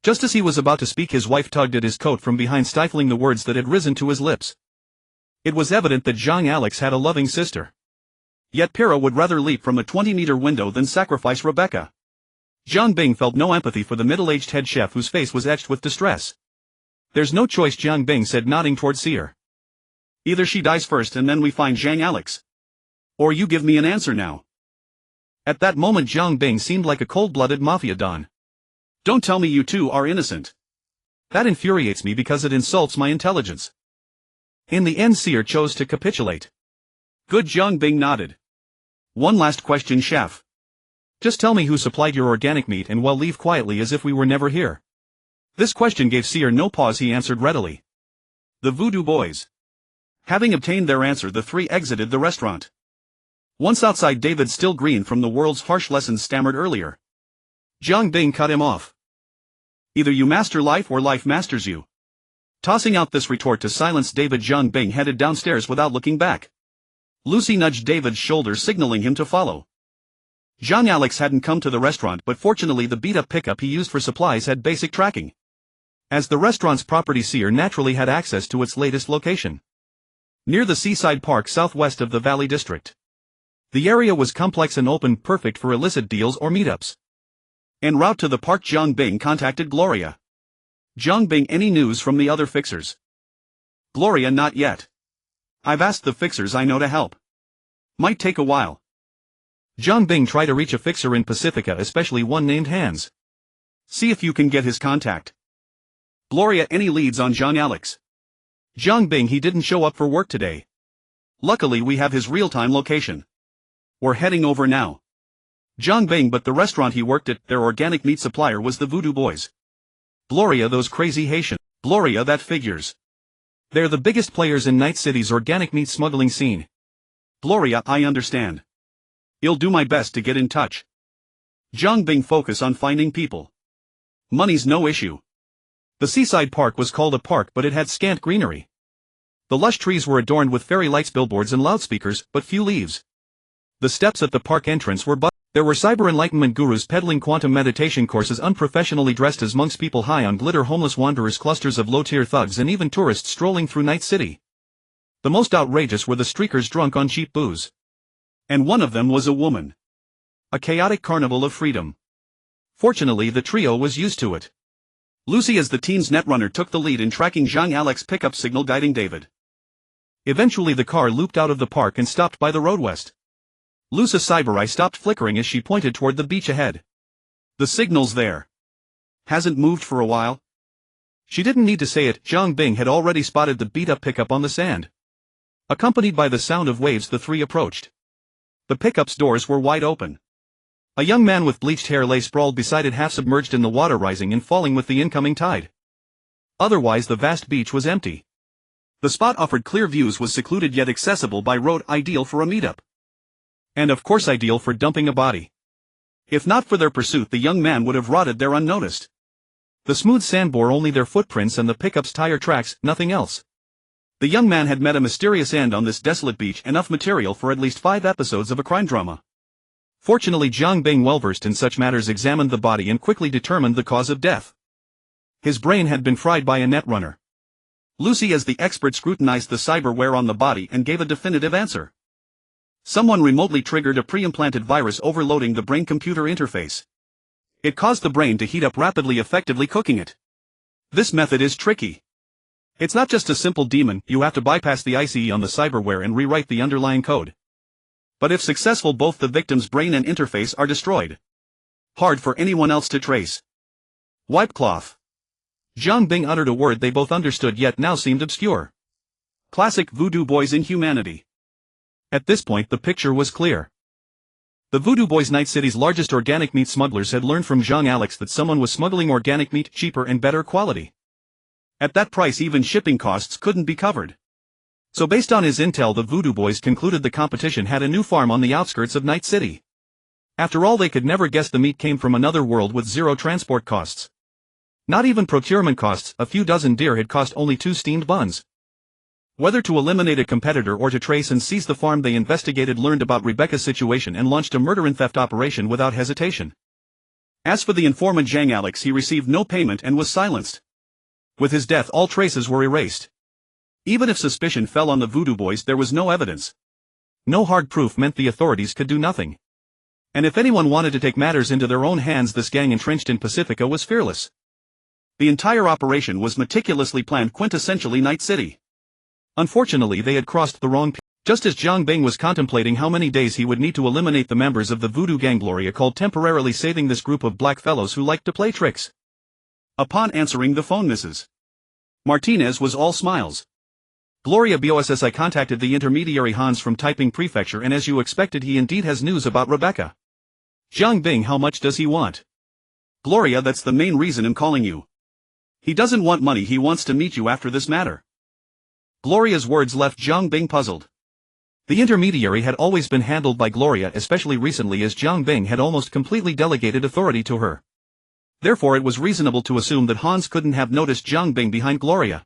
Just as he was about to speak, his wife tugged at his coat from behind, stifling the words that had risen to his lips. It was evident that Zhang Alex had a loving sister. Yet Pyrrha would rather leap from a 20-meter window than sacrifice Rebecca. Jiang Bing felt no empathy for the middle-aged head chef, whose face was etched with distress. There's no choice, Jiang Bing said, nodding toward Seer. Either she dies first and then we find Zhang Alex. Or you give me an answer now. At that moment, Jiang Bing seemed like a cold-blooded mafia don. Don't tell me you two are innocent. That infuriates me because it insults my intelligence. In the end, Seer chose to capitulate. Good. Jiang Bing nodded. One last question, chef. Just tell me who supplied your organic meat and we'll leave quietly as if we were never here. This question gave Seer no pause. He answered readily. The Voodoo Boys. Having obtained their answer, the three exited the restaurant. Once outside, David, still green from the world's harsh lessons, stammered earlier. Jiang Bing cut him off. Either you master life or life masters you. Tossing out this retort to silence David, Jiang Bing headed downstairs without looking back. Lucy nudged David's shoulder, signaling him to follow. Jean Alex hadn't come to the restaurant, but fortunately the beat-up pickup he used for supplies had basic tracking. As the restaurant's property, Seer naturally had access to its latest location. Near the seaside park southwest of the Valley District. The area was complex and open, perfect for illicit deals or meetups. En route to the park, Jiang Bing contacted Gloria. Jiang Bing, any news from the other fixers? Gloria, not yet. I've asked the fixers I know to help. Might take a while. Jiang Bing, try to reach a fixer in Pacifica, especially one named Hans. See if you can get his contact. Gloria, any leads on Jean Alex? Jiang Bing, he didn't show up for work today. Luckily we have his real-time location. We're heading over now. Jiang Bing, but the restaurant he worked at, their organic meat supplier was the Voodoo Boys. Gloria, those crazy Haitian. Gloria, that figures. They're the biggest players in Night City's organic meat smuggling scene. Gloria, I understand. I'll do my best to get in touch. Jiang Bing, focus on finding people. Money's no issue. The seaside park was called a park, but it had scant greenery. The lush trees were adorned with fairy lights, billboards and loudspeakers, but few leaves. The steps at the park entrance were There were cyber enlightenment gurus peddling quantum meditation courses, unprofessionally dressed as monks, people high on glitter, homeless wanderers, clusters of low-tier thugs, and even tourists strolling through Night City. The most outrageous were the streakers drunk on cheap booze. And one of them was a woman. A chaotic carnival of freedom. Fortunately, the trio was used to it. Lucy, as the teen's netrunner, took the lead in tracking Jean Alex's pickup signal, guiding David. Eventually the car looped out of the park and stopped by the road west. Lucy's cyber eye stopped flickering as she pointed toward the beach ahead. The signal's there. Hasn't moved for a while. She didn't need to say it, Jiang Bing had already spotted the beat-up pickup on the sand. Accompanied by the sound of waves, the three approached. The pickup's doors were wide open. A young man with bleached hair lay sprawled beside it, half submerged in the water, rising and falling with the incoming tide. Otherwise the vast beach was empty. The spot offered clear views, was secluded yet accessible by road, ideal for a meetup. And of course ideal for dumping a body. If not for their pursuit, the young man would have rotted there unnoticed. The smooth sand bore only their footprints and the pickup's tire tracks, nothing else. The young man had met a mysterious end on this desolate beach, enough material for at least 5 episodes of a crime drama. Fortunately, Jiang Bing, well-versed in such matters, examined the body and quickly determined the cause of death. His brain had been fried by a netrunner. Lucy, as the expert, scrutinized the cyberware on the body and gave a definitive answer. Someone remotely triggered a pre-implanted virus, overloading the brain-computer interface. It caused the brain to heat up rapidly, effectively cooking it. This method is tricky. It's not just a simple demon, you have to bypass the ICE on the cyberware and rewrite the underlying code. But if successful, both the victim's brain and interface are destroyed. Hard for anyone else to trace. Wipe cloth. Jiang Bing uttered a word they both understood yet now seemed obscure. Classic Voodoo Boys inhumanity. At this point the picture was clear. The Voodoo Boys, Night City's largest organic meat smugglers, had learned from Jean Alex that someone was smuggling organic meat, cheaper and better quality. At that price even shipping costs couldn't be covered. So based on his intel, the Voodoo Boys concluded the competition had a new farm on the outskirts of Night City. After all, they could never guess the meat came from another world with zero transport costs. Not even procurement costs, a few dozen deer had cost only 2 steamed buns. Whether to eliminate a competitor or to trace and seize the farm, they investigated, learned about Rebecca's situation, and launched a murder and theft operation without hesitation. As for the informant Jean Alex, he received no payment and was silenced. With his death all traces were erased. Even if suspicion fell on the Voodoo Boys, there was no evidence. No hard proof meant the authorities could do nothing. And if anyone wanted to take matters into their own hands, this gang entrenched in Pacifica was fearless. The entire operation was meticulously planned, quintessentially Night City. Unfortunately, they had crossed the wrong Just as Jiang Bing was contemplating how many days he would need to eliminate the members of the voodoo gang, Gloria called, temporarily saving this group of black fellows who liked to play tricks. Upon answering the phone, Mrs. Martinez was all smiles. Gloria BOSS, I contacted the intermediary Hans from Taiping Prefecture, and as you expected, he indeed has news about Rebecca. Jiang Bing, how much does he want? Gloria, that's the main reason I'm calling you. He doesn't want money, he wants to meet you after this matter. Gloria's words left Jiang Bing puzzled. The intermediary had always been handled by Gloria, especially recently, as Jiang Bing had almost completely delegated authority to her. Therefore it was reasonable to assume that Hans couldn't have noticed Jiang Bing behind Gloria.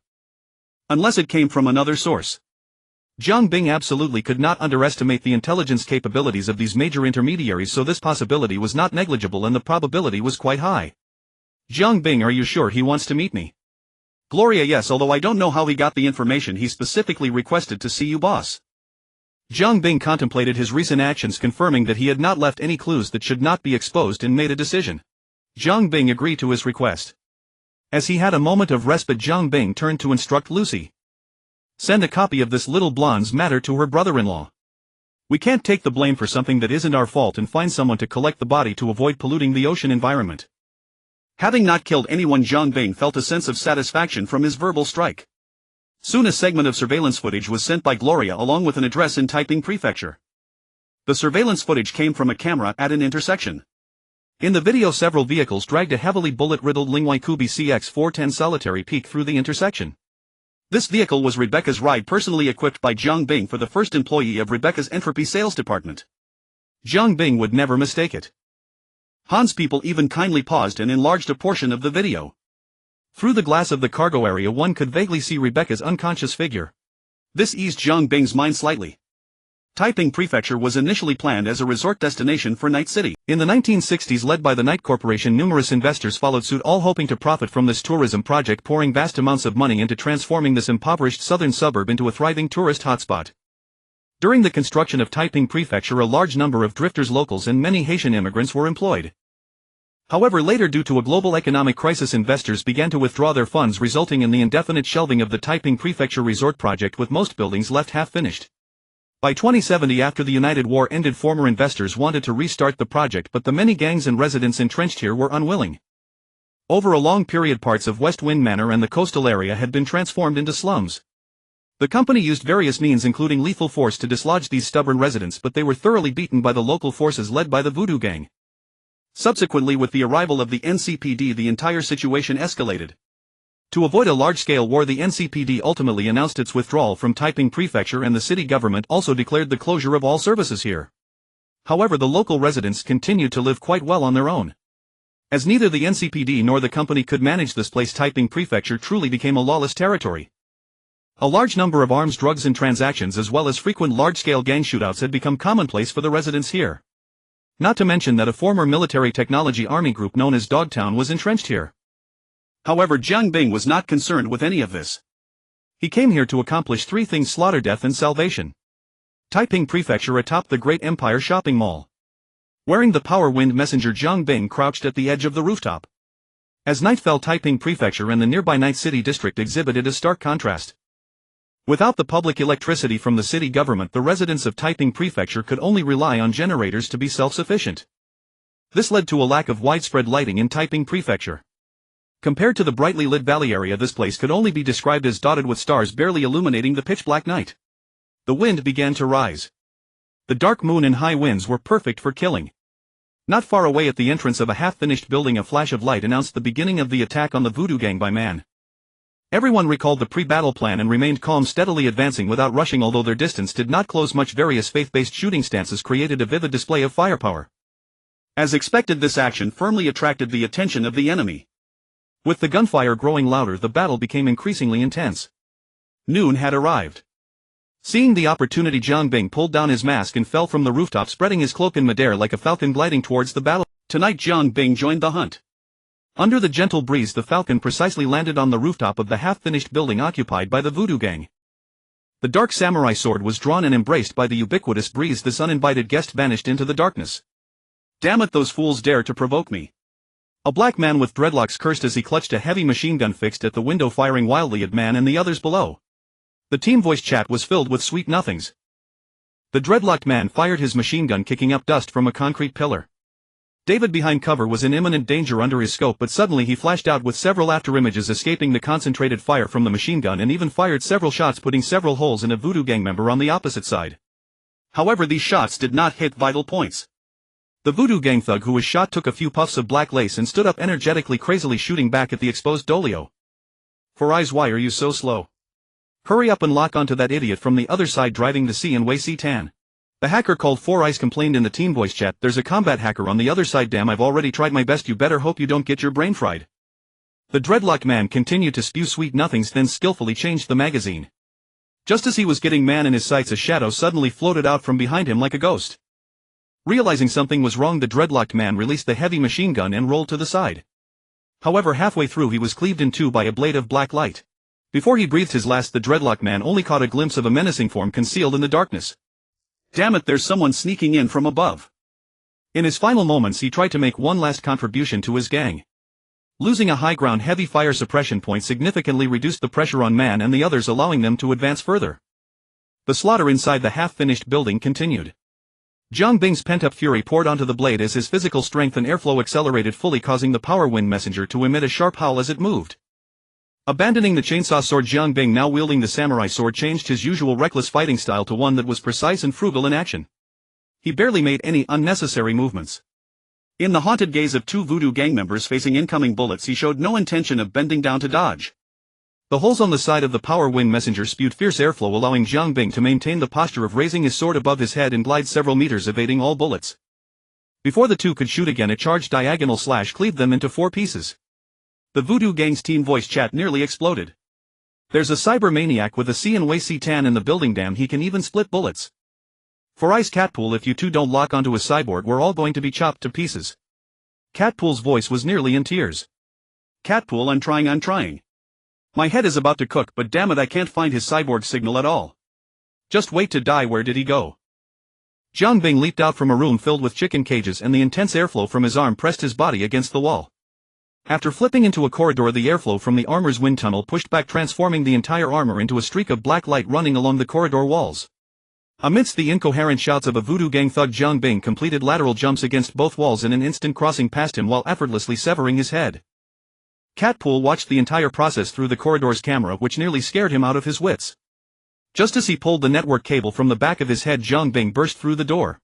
Unless it came from another source. Jiang Bing absolutely could not underestimate the intelligence capabilities of these major intermediaries, so this possibility was not negligible and the probability was quite high. Jiang Bing, are you sure he wants to meet me? Gloria, yes, although I don't know how he got the information. He specifically requested to see you, boss. Jiang Bing contemplated his recent actions, confirming that he had not left any clues that should not be exposed, and made a decision. Jiang Bing agreed to his request. As he had a moment of respite, Jiang Bing turned to instruct Lucy. Send a copy of this little blonde's matter to her brother-in-law. We can't take the blame for something that isn't our fault and find someone to collect the body to avoid polluting the ocean environment. Having not killed anyone, Jiang Bing felt a sense of satisfaction from his verbal strike. Soon a segment of surveillance footage was sent by Gloria along with an address in Taiping Prefecture. The surveillance footage came from a camera at an intersection. In the video, several vehicles dragged a heavily bullet-riddled Lingwai Kubi CX-410 solitary peak through the intersection. This vehicle was Rebecca's ride, personally equipped by Jiang Bing for the first employee of Rebecca's entropy sales department. Jiang Bing would never mistake it. Hans' people even kindly paused and enlarged a portion of the video. Through the glass of the cargo area one could vaguely see Rebecca's unconscious figure. This eased Jiang Bing's mind slightly. Taiping Prefecture was initially planned as a resort destination for Night City. In the 1960s, led by the Night Corporation, numerous investors followed suit, all hoping to profit from this tourism project, pouring vast amounts of money into transforming this impoverished southern suburb into a thriving tourist hotspot. During the construction of Taiping Prefecture, a large number of drifters, locals, and many Haitian immigrants were employed. However, later, due to a global economic crisis, investors began to withdraw their funds, resulting in the indefinite shelving of the Taiping Prefecture resort project, with most buildings left half-finished. By 2070, after the United War ended, former investors wanted to restart the project, but the many gangs and residents entrenched here were unwilling. Over a long period, parts of West Wind Manor and the coastal area had been transformed into slums. The company used various means, including lethal force, to dislodge these stubborn residents, but they were thoroughly beaten by the local forces led by the Voodoo Gang. Subsequently, with the arrival of the NCPD, the entire situation escalated. To avoid a large-scale war, the NCPD ultimately announced its withdrawal from Taiping Prefecture, and the city government also declared the closure of all services here. However, the local residents continued to live quite well on their own. As neither the NCPD nor the company could manage this place, Taiping Prefecture truly became a lawless territory. A large number of arms, drugs, and transactions, as well as frequent large-scale gang shootouts, had become commonplace for the residents here. Not to mention that a former military technology army group known as Dogtown was entrenched here. However, Jiang Bing was not concerned with any of this. He came here to accomplish three things: slaughter, death, and salvation. Taiping Prefecture, atop the Great Empire Shopping Mall. Wearing the power wind messenger, Jiang Bing crouched at the edge of the rooftop. As night fell, Taiping Prefecture and the nearby Night City district exhibited a stark contrast. Without the public electricity from the city government, the residents of Taiping Prefecture could only rely on generators to be self-sufficient. This led to a lack of widespread lighting in Taiping Prefecture. Compared to the brightly lit valley area, this place could only be described as dotted with stars barely illuminating the pitch-black night. The wind began to rise. The dark moon and high winds were perfect for killing. Not far away, at the entrance of a half-finished building, a flash of light announced the beginning of the attack on the Voodoo Gang by man. Everyone recalled the pre-battle plan and remained calm, steadily advancing without rushing. Although their distance did not close much, various faith-based shooting stances created a vivid display of firepower. As expected, this action firmly attracted the attention of the enemy. With the gunfire growing louder, the battle became increasingly intense. Noon had arrived. Seeing the opportunity, Jiang Bing pulled down his mask and fell from the rooftop, spreading his cloak in midair like a falcon gliding towards the battle. Tonight, Jiang Bing joined the hunt. Under the gentle breeze, the falcon precisely landed on the rooftop of the half-finished building occupied by the Voodoo Gang. The dark samurai sword was drawn and embraced by the ubiquitous breeze. This uninvited guest vanished into the darkness. Damn it, those fools dare to provoke me. A black man with dreadlocks cursed as he clutched a heavy machine gun fixed at the window, firing wildly at man and the others below. The team voice chat was filled with sweet nothings. The dreadlocked man fired his machine gun, kicking up dust from a concrete pillar. David behind cover was in imminent danger under his scope, but suddenly he flashed out with several afterimages escaping the concentrated fire from the machine gun, and even fired several shots, putting several holes in a voodoo gang member on the opposite side. However, these shots did not hit vital points. The voodoo gang thug who was shot took a few puffs of black lace and stood up energetically, crazily shooting back at the exposed Dolio. "For eyes, why are you so slow? Hurry up and lock onto that idiot from the other side driving the C and Wei C Tan." The hacker called 4 Eyes complained in the team voice chat, "There's a combat hacker on the other side, damn, I've already tried my best, you better hope you don't get your brain fried." The dreadlocked man continued to spew sweet nothings, then skillfully changed the magazine. Just as he was getting man in his sights, a shadow suddenly floated out from behind him like a ghost. Realizing something was wrong, the dreadlocked man released the heavy machine gun and rolled to the side. However, halfway through he was cleaved in two by a blade of black light. Before he breathed his last, the dreadlocked man only caught a glimpse of a menacing form concealed in the darkness. "Damn it, there's someone sneaking in from above." In his final moments he tried to make one last contribution to his gang. Losing a high ground, heavy fire suppression point significantly reduced the pressure on man and the others, allowing them to advance further. The slaughter inside the half-finished building continued. Jiang Bing's pent-up fury poured onto the blade as his physical strength and airflow accelerated fully, causing the power wind messenger to emit a sharp howl as it moved. Abandoning the chainsaw sword, Jiang Bing, now wielding the samurai sword, changed his usual reckless fighting style to one that was precise and frugal in action. He barely made any unnecessary movements. In the haunted gaze of two voodoo gang members facing incoming bullets, he showed no intention of bending down to dodge. The holes on the side of the power wind messenger spewed fierce airflow, allowing Jiang Bing to maintain the posture of raising his sword above his head and glide several meters, evading all bullets. Before the two could shoot again, a charged diagonal slash cleaved them into 4 pieces. The voodoo gang's team voice chat nearly exploded. "There's a cyber maniac with a C and Wei C Tan in the building, damn, he can even split bullets. For Ice Catpool, if you two don't lock onto a cyborg, we're all going to be chopped to pieces." Catpool's voice was nearly in tears. "Catpool, I'm trying. My head is about to cook, but damn it, I can't find his cyborg signal at all. Just wait to die, where did he go?" Jiang Bing leaped out from a room filled with chicken cages, and the intense airflow from his arm pressed his body against the wall. After flipping into a corridor, the airflow from the armor's wind tunnel pushed back, transforming the entire armor into a streak of black light running along the corridor walls. Amidst the incoherent shouts of a voodoo gang thug, Jiang Bing completed lateral jumps against both walls in an instant, crossing past him while effortlessly severing his head. Catpool watched the entire process through the corridor's camera, which nearly scared him out of his wits. Just as he pulled the network cable from the back of his head, Jiang Bing burst through the door.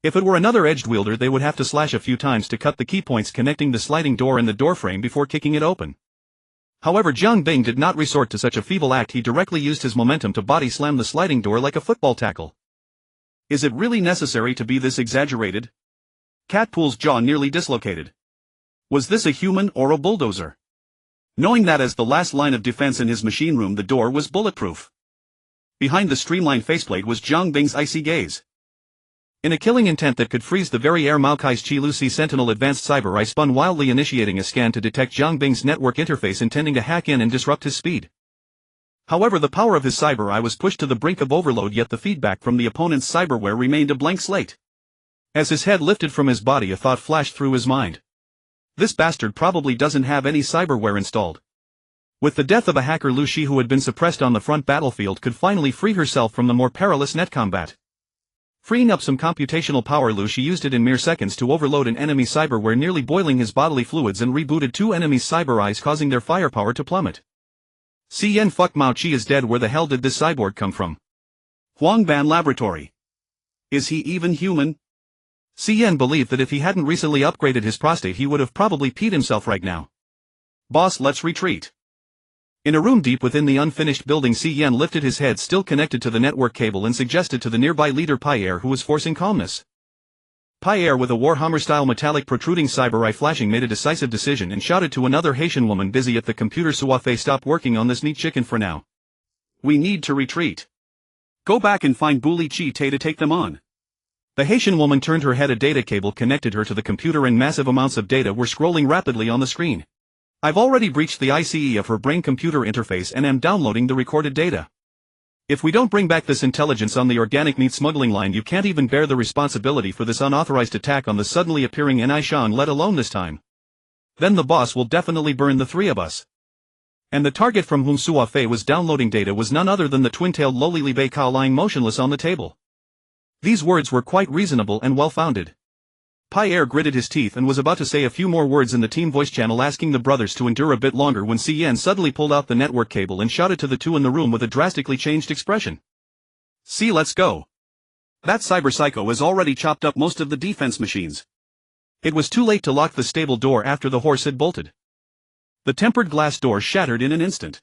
If it were another edged wielder, they would have to slash a few times to cut the key points connecting the sliding door and the doorframe before kicking it open. However, Jiang Bing did not resort to such a feeble act. He directly used his momentum to body slam the sliding door like a football tackle. Is it really necessary to be this exaggerated? Catpool's jaw nearly dislocated. Was this a human or a bulldozer? Knowing that as the last line of defense in his machine room, the door was bulletproof. Behind the streamlined faceplate was Jiang Bing's icy gaze. In a killing intent that could freeze the very air, Maokai's Chi Lucy Sentinel Advanced Cyber Eye spun wildly, initiating a scan to detect Jiang Bing's network interface, intending to hack in and disrupt his speed. However, the power of his cyber eye was pushed to the brink of overload, yet the feedback from the opponent's cyberware remained a blank slate. As his head lifted from his body, a thought flashed through his mind. This bastard probably doesn't have any cyberware installed. With the death of a hacker, Lu Shi, who had been suppressed on the front battlefield, could finally free herself from the more perilous net combat. Freeing up some computational power, Lu Shi used it in mere seconds to overload an enemy cyberware, nearly boiling his bodily fluids, and rebooted 2 enemies' cyber eyes, causing their firepower to plummet. CN fuck, Mao Chi is dead. Where the hell did this cyborg come from? Huangban Laboratory. Is he even human? CN believed that if he hadn't recently upgraded his prostate, he would have probably peed himself right now. Boss, let's retreat. In a room deep within the unfinished building, CN lifted his head, still connected to the network cable, and suggested to the nearby leader Pai Air, who was forcing calmness. Pai Air, with a Warhammer-style metallic protruding cyber eye flashing, made a decisive decision and shouted to another Haitian woman busy at the computer, "Suafe, stop working on this neat chicken for now. We need to retreat. Go back and find Buli Chi Te to take them on." The Haitian woman turned her head. A data cable connected her to the computer and massive amounts of data were scrolling rapidly on the screen. "I've already breached the ICE of her brain-computer interface and am downloading the recorded data. If we don't bring back this intelligence on the organic meat smuggling line, you can't even bear the responsibility for this unauthorized attack on the suddenly appearing Nishan, let alone this time. Then the boss will definitely burn the 3 of us." And the target from whom Suafe was downloading data was none other than the twin-tailed lowly Li Bei Kao, lying motionless on the table. These words were quite reasonable and well-founded. Pierre gritted his teeth and was about to say a few more words in the team voice channel asking the brothers to endure a bit longer when Cien suddenly pulled out the network cable and shouted to the two in the room with a drastically changed expression. "See, let's go. That cyber psycho has already chopped up most of the defense machines." It was too late to lock the stable door after the horse had bolted. The tempered glass door shattered in an instant.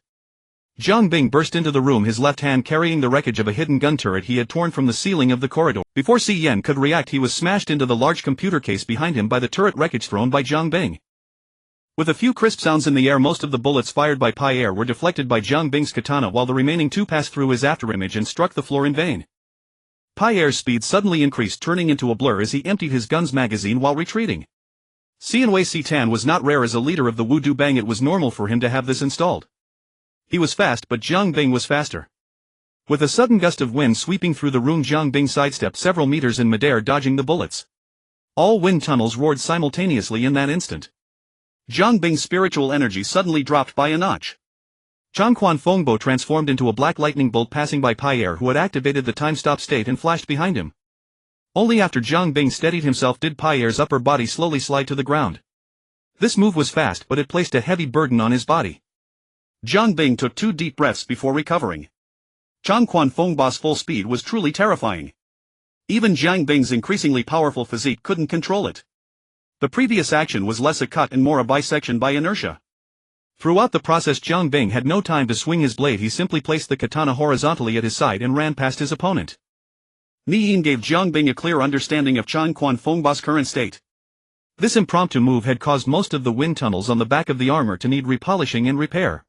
Jiang Bing burst into the room, his left hand carrying the wreckage of a hidden gun turret he had torn from the ceiling of the corridor. Before Cien could react, he was smashed into the large computer case behind him by the turret wreckage thrown by Jiang Bing. With a few crisp sounds in the air, most of the bullets fired by Pierre were deflected by Jiang Bing's katana, while the remaining two passed through his afterimage and struck the floor in vain. Pierre's speed suddenly increased, turning into a blur as he emptied his gun's magazine while retreating. Xianwei Sitan was not rare as a leader of the Wudu Bang. It was normal for him to have this installed. He was fast, but Jiang Bing was faster. With a sudden gust of wind sweeping through the room, Jiang Bing sidestepped several meters in midair, dodging the bullets. All wind tunnels roared simultaneously in that instant. Jiang Bing's spiritual energy suddenly dropped by a notch. Changquan Fengbo transformed into a black lightning bolt, passing by Pierre, who had activated the time-stop state, and flashed behind him. Only after Jiang Bing steadied himself did Pierre's upper body slowly slide to the ground. This move was fast, but it placed a heavy burden on his body. Jiang Bing took 2 deep breaths before recovering. Changquan Fengbo's full speed was truly terrifying. Even Jiang Bing's increasingly powerful physique couldn't control it. The previous action was less a cut and more a bisection by inertia. Throughout the process, Jiang Bing had no time to swing his blade. He simply placed the katana horizontally at his side and ran past his opponent. Ni Yin gave Jiang Bing a clear understanding of Changquan Fengbo's current state. This impromptu move had caused most of the wind tunnels on the back of the armor to need repolishing and repair.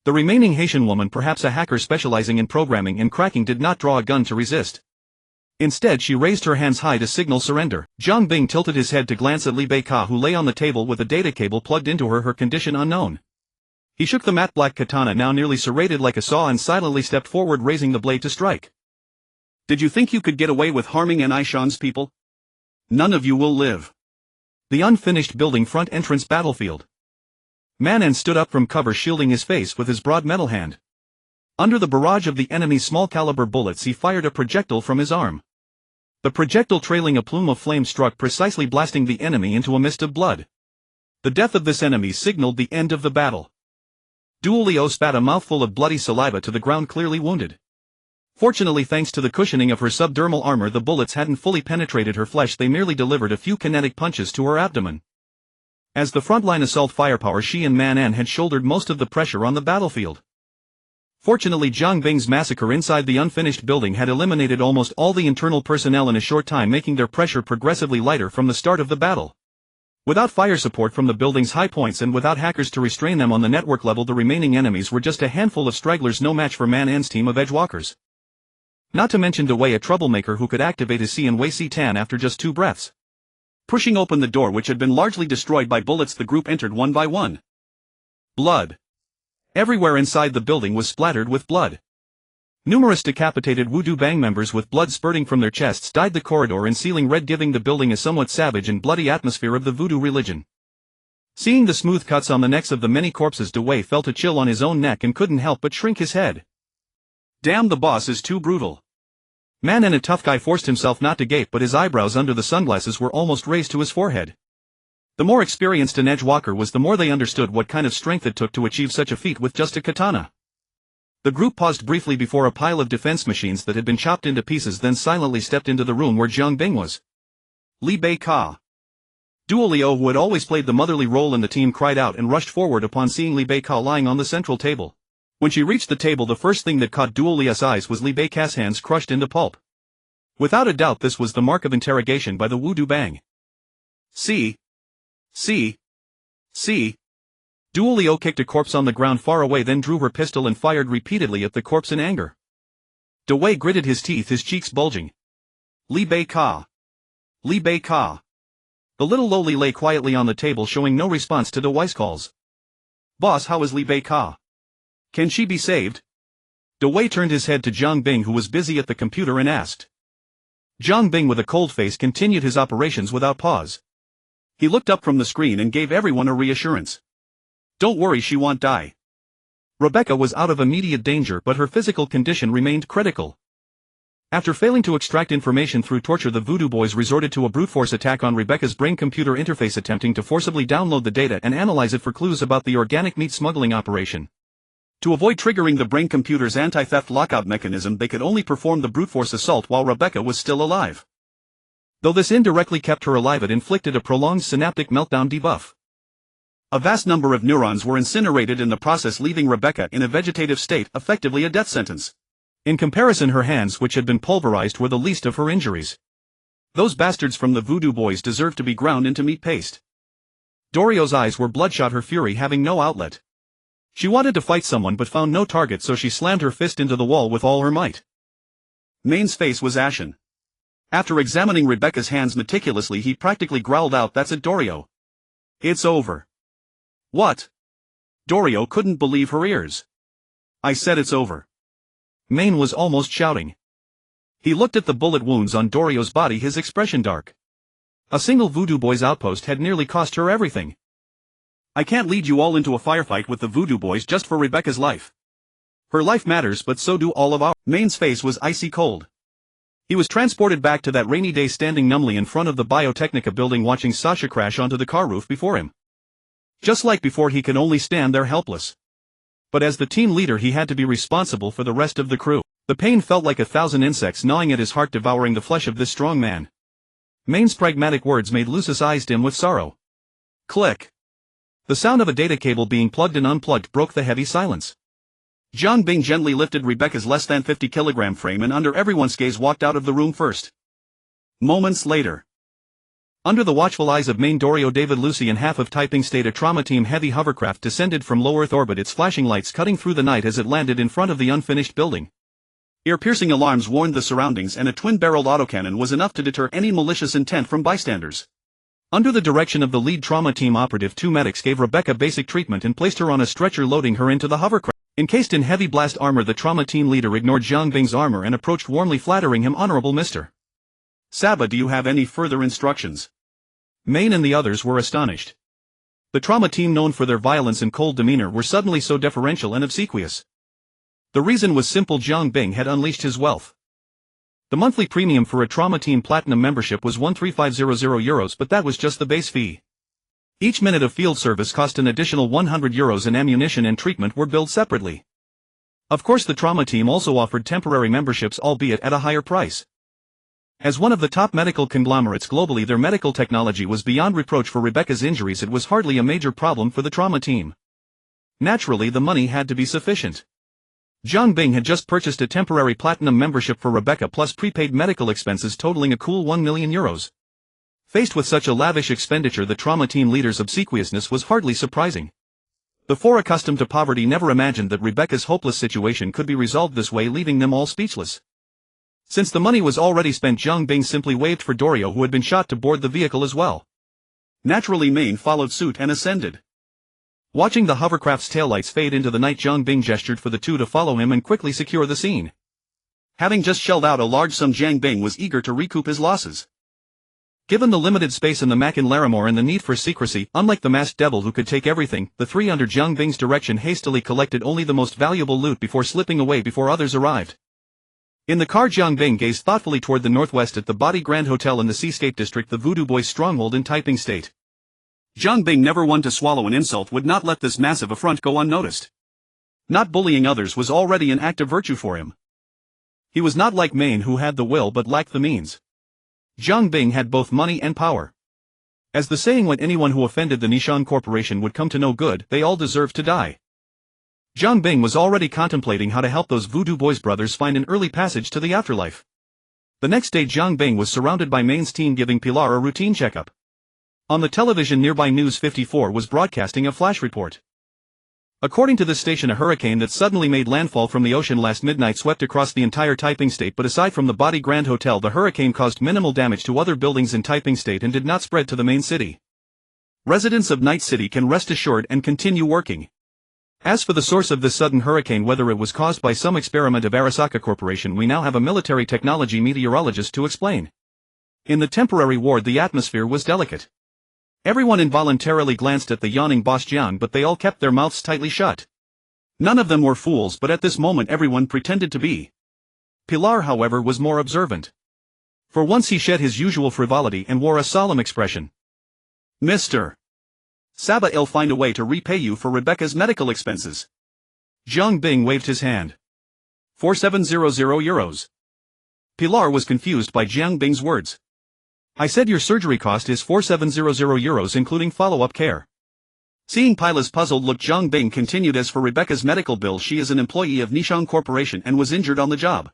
The remaining Haitian woman, perhaps a hacker specializing in programming and cracking, did not draw a gun to resist. Instead, she raised her hands high to signal surrender. Jiang Bing tilted his head to glance at Li Beika, who lay on the table with a data cable plugged into her condition unknown. He shook the matte black katana, now nearly serrated like a saw, and silently stepped forward, raising the blade to strike. "Did you think you could get away with harming Anishan's people? None of you will live." The unfinished building front entrance battlefield. Manan stood up from cover, shielding his face with his broad metal hand. Under the barrage of the enemy's small-caliber bullets, he fired a projectile from his arm. The projectile, trailing a plume of flame, struck precisely, blasting the enemy into a mist of blood. The death of this enemy signaled the end of the battle. Duo Liu spat a mouthful of bloody saliva to the ground, clearly wounded. Fortunately, thanks to the cushioning of her subdermal armor, the bullets hadn't fully penetrated her flesh. They merely delivered a few kinetic punches to her abdomen. As the frontline assault firepower, she and Manan had shouldered most of the pressure on the battlefield. Fortunately, Jiang Bing's massacre inside the unfinished building had eliminated almost all the internal personnel in a short time, making their pressure progressively lighter from the start of the battle. Without fire support from the building's high points and without hackers to restrain them on the network level, the remaining enemies were just a handful of stragglers, no match for Manan's team of edgewalkers. Not to mention Dewey, a troublemaker who could activate his Xianwei Sitan after just 2 breaths. Pushing open the door, which had been largely destroyed by bullets, the group entered one by one. Blood. Everywhere inside the building was splattered with blood. Numerous decapitated Wudu Bang members with blood spurting from their chests dyed the corridor and ceiling red, giving the building a somewhat savage and bloody atmosphere of the Voodoo religion. Seeing the smooth cuts on the necks of the many corpses, Dewey felt a chill on his own neck and couldn't help but shrink his head. Damn, the boss is too brutal. Manan, a tough guy, forced himself not to gape, but his eyebrows under the sunglasses were almost raised to his forehead. The more experienced an edgewalker was, the more they understood what kind of strength it took to achieve such a feat with just a katana. The group paused briefly before a pile of defense machines that had been chopped into pieces, then silently stepped into the room where Jiang Bing was. Li Beika. Duo Liu, who had always played the motherly role in the team, cried out and rushed forward upon seeing Li Beika lying on the central table. When she reached the table, the first thing that caught Duo Liu's eyes was Li Beika's hands crushed into pulp. Without a doubt, this was the mark of interrogation by the Wudu Bang. See. Duo Liu kicked a corpse on the ground far away, then drew her pistol and fired repeatedly at the corpse in anger. Dewey gritted his teeth, his cheeks bulging. Li Beika. Li Beika. The little lowly lay quietly on the table, showing no response to Dewey's calls. Boss, how is Li Beika? Can she be saved? Dewey turned his head to Jiang Bing, who was busy at the computer, and asked. Jiang Bing, with a cold face, continued his operations without pause. He looked up from the screen and gave everyone a reassurance. Don't worry, she won't die. Rebecca was out of immediate danger, but her physical condition remained critical. After failing to extract information through torture, the Voodoo Boys resorted to a brute force attack on Rebecca's brain-computer interface, attempting to forcibly download the data and analyze it for clues about the organic meat smuggling operation. To avoid triggering the brain-computer's anti-theft lockout mechanism, they could only perform the brute force assault while Rebecca was still alive. Though this indirectly kept her alive, it inflicted a prolonged synaptic meltdown debuff. A vast number of neurons were incinerated in the process, leaving Rebecca in a vegetative state, effectively a death sentence. In comparison, her hands, which had been pulverized, were the least of her injuries. Those bastards from the Voodoo Boys deserved to be ground into meat paste. Dorio's eyes were bloodshot, her fury having no outlet. She wanted to fight someone but found no target, so she slammed her fist into the wall with all her might. Maine's face was ashen. After examining Rebecca's hands meticulously, he practically growled out, "That's it, Dorio. It's over." "What?" Dorio couldn't believe her ears. "I said it's over." Maine was almost shouting. He looked at the bullet wounds on Dorio's body, his expression dark. A single Voodoo Boys outpost had nearly cost her everything. "I can't lead you all into a firefight with the Voodoo Boys just for Rebecca's life. Her life matters, but so do all of ours." Maine's face was icy cold. He was transported back to that rainy day, standing numbly in front of the Biotechnica building, watching Sasha crash onto the car roof before him. Just like before, he could only stand there helpless. But as the team leader, he had to be responsible for the rest of the crew. The pain felt like 1,000 insects gnawing at his heart, devouring the flesh of this strong man. Maine's pragmatic words made Lusa's eyes dim with sorrow. Click. The sound of a data cable being plugged and unplugged broke the heavy silence. Jiang Bing gently lifted Rebecca's less than 50-kilogram frame and, under everyone's gaze, walked out of the room first. Moments later, under the watchful eyes of Maine, Dorio, David, Lucy and half of Taiping State, a trauma team heavy hovercraft descended from low Earth orbit, its flashing lights cutting through the night as it landed in front of the unfinished building. Ear-piercing alarms warned the surroundings, and a twin-barreled autocannon was enough to deter any malicious intent from bystanders. Under the direction of the lead trauma team operative, 2 medics gave Rebecca basic treatment and placed her on a stretcher, loading her into the hovercraft. Encased in heavy blast armor, the trauma team leader ignored Jiang Bing's armor and approached, warmly flattering him. "Honorable Mr. Saba, do you have any further instructions?" Maine and the others were astonished. The trauma team, known for their violence and cold demeanor, were suddenly so deferential and obsequious. The reason was simple: Jiang Bing had unleashed his wealth. The monthly premium for a trauma team platinum membership was €13500, but that was just the base fee. Each minute of field service cost an additional €100, and ammunition and treatment were billed separately. Of course, the trauma team also offered temporary memberships, albeit at a higher price. As one of the top medical conglomerates globally, their medical technology was beyond reproach. For Rebecca's injuries, it was hardly a major problem for the trauma team. Naturally, the money had to be sufficient. Jiang Bing had just purchased a temporary platinum membership for Rebecca, plus prepaid medical expenses totaling a cool €1 million. Faced with such a lavish expenditure, the trauma team leader's obsequiousness was hardly surprising. The four, accustomed to poverty, never imagined that Rebecca's hopeless situation could be resolved this way, leaving them all speechless. Since the money was already spent, Jiang Bing simply waved for Dorio, who had been shot, to board the vehicle as well. Naturally, Maine followed suit and ascended. Watching the hovercraft's taillights fade into the night, Jiang Bing gestured for the two to follow him and quickly secure the scene. Having just shelled out a large sum, Jiang Bing was eager to recoup his losses. Given the limited space in the Mac in Larimore and the need for secrecy, unlike the masked devil who could take everything, the three, under Jiang Bing's direction, hastily collected only the most valuable loot before slipping away before others arrived. In the car, Jiang Bing gazed thoughtfully toward the northwest at the Body Grand Hotel in the Seascape District, the Voodoo Boys' stronghold in Taiping State. Jiang Bing, never one to swallow an insult, would not let this massive affront go unnoticed. Not bullying others was already an act of virtue for him. He was not like Maine, who had the will but lacked the means. Jiang Bing had both money and power. As the saying went, anyone who offended the Nishan Corporation would come to no good, they all deserved to die. Jiang Bing was already contemplating how to help those Voodoo Boys brothers find an early passage to the afterlife. The next day, Jiang Bing was surrounded by Maine's team giving Pilar a routine checkup. On the television nearby, News 54 was broadcasting a flash report. According to this station, a hurricane that suddenly made landfall from the ocean last midnight swept across the entire Taiping State, but aside from the Body Grand Hotel, the hurricane caused minimal damage to other buildings in Taiping State and did not spread to the main city. Residents of Night City can rest assured and continue working. As for the source of this sudden hurricane, whether it was caused by some experiment of Arasaka Corporation, we now have a military technology meteorologist to explain. In the temporary ward, the atmosphere was delicate. Everyone involuntarily glanced at the yawning boss Jiang, but they all kept their mouths tightly shut. None of them were fools, but at this moment everyone pretended to be. Pilar, however, was more observant. For once he shed his usual frivolity and wore a solemn expression. Mr. Saba-'ll find a way to repay you for Rebecca's medical expenses. Jiang Bing waved his hand. 4700 euros. Pilar was confused by Jiang Bing's words. I said your surgery cost is 4700 euros including follow-up care. Seeing Pilar's puzzled look, Jiang Bing continued, as for Rebecca's medical bill, she is an employee of Nishang Corporation and was injured on the job.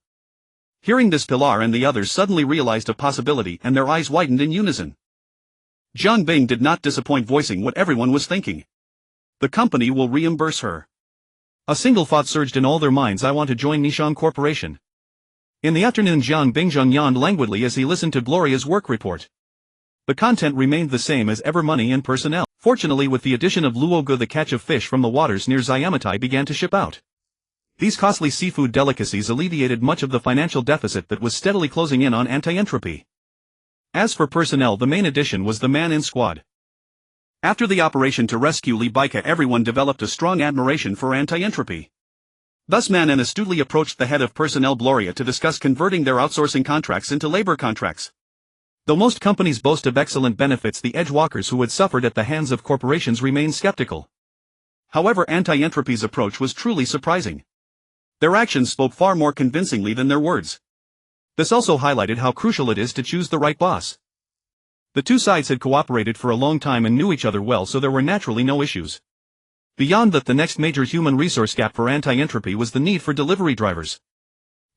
Hearing this, Pilar and the others suddenly realized a possibility and their eyes widened in unison. Jiang Bing did not disappoint, voicing what everyone was thinking. The company will reimburse her. A single thought surged in all their minds: I want to join Nishang Corporation. In the afternoon, Jiang Bing yawned languidly as he listened to Gloria's work report. The content remained the same as ever: money and personnel. Fortunately, with the addition of luogu, the catch of fish from the waters near Xiamatai began to ship out. These costly seafood delicacies alleviated much of the financial deficit that was steadily closing in on anti-entropy. As for personnel, the main addition was the man-in squad. After the operation to rescue Lee Baika, everyone developed a strong admiration for anti-entropy. Thus Man-in astutely approached the head of personnel, Gloria, to discuss converting their outsourcing contracts into labor contracts. Though most companies boast of excellent benefits, the edgewalkers who had suffered at the hands of corporations remained skeptical. However, anti-entropy's approach was truly surprising. Their actions spoke far more convincingly than their words. This also highlighted how crucial it is to choose the right boss. The two sides had cooperated for a long time and knew each other well, so there were naturally no issues. Beyond that, the next major human resource gap for anti-entropy was the need for delivery drivers.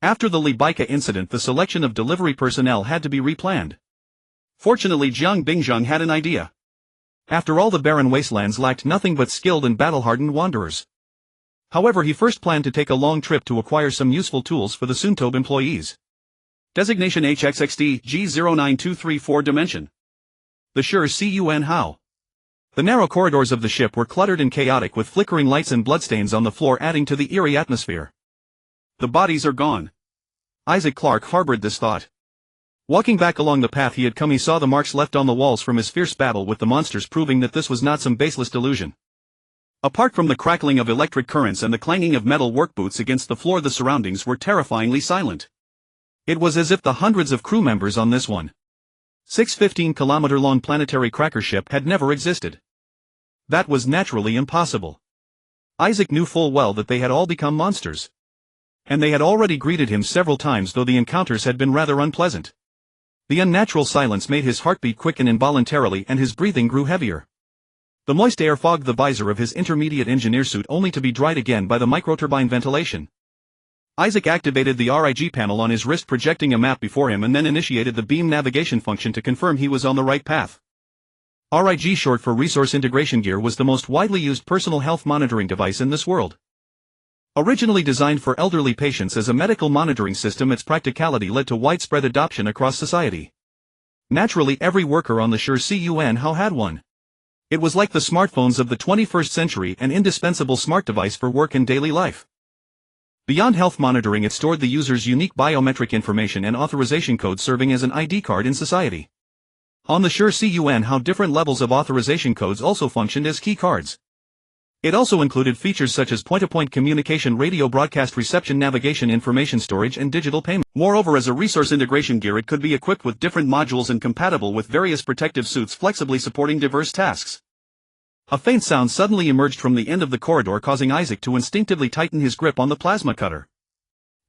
After the Lee Baika incident, the selection of delivery personnel had to be replanned. Fortunately, Jiang Bingjiang had an idea. After all, the barren wastelands lacked nothing but skilled and battle-hardened wanderers. However, he first planned to take a long trip to acquire some useful tools for the Suntobe employees. Designation HXXD G09234 Dimension. The Sure Cun How. The narrow corridors of the ship were cluttered and chaotic, with flickering lights and bloodstains on the floor adding to the eerie atmosphere. The bodies are gone. Isaac Clarke harbored this thought. Walking back along the path he had come, he saw the marks left on the walls from his fierce battle with the monsters, proving that this was not some baseless delusion. Apart from the crackling of electric currents and the clanging of metal work boots against the floor, the surroundings were terrifyingly silent. It was as if the hundreds of crew members on this 615-kilometer-long planetary cracker ship had never existed. That was naturally impossible. Isaac knew full well that they had all become monsters. And they had already greeted him several times, though the encounters had been rather unpleasant. The unnatural silence made his heartbeat quicken involuntarily and his breathing grew heavier. The moist air fogged the visor of his intermediate engineer suit, only to be dried again by the microturbine ventilation. Isaac activated the RIG panel on his wrist, projecting a map before him, and then initiated the beam navigation function to confirm he was on the right path. RIG, short for Resource Integration Gear, was the most widely used personal health monitoring device in this world. Originally designed for elderly patients as a medical monitoring system, its practicality led to widespread adoption across society. Naturally, every worker on the Sure Cun How had one. It was like the smartphones of the 21st century, an indispensable smart device for work and daily life. Beyond health monitoring, it stored the user's unique biometric information and authorization code, serving as an ID card in society. On the Sure Cun How, different levels of authorization codes also functioned as key cards. It also included features such as point-to-point communication, radio broadcast reception, navigation, information storage, and digital payment. Moreover, as a resource integration gear, it could be equipped with different modules and compatible with various protective suits, flexibly supporting diverse tasks. A faint sound suddenly emerged from the end of the corridor, causing Isaac to instinctively tighten his grip on the plasma cutter.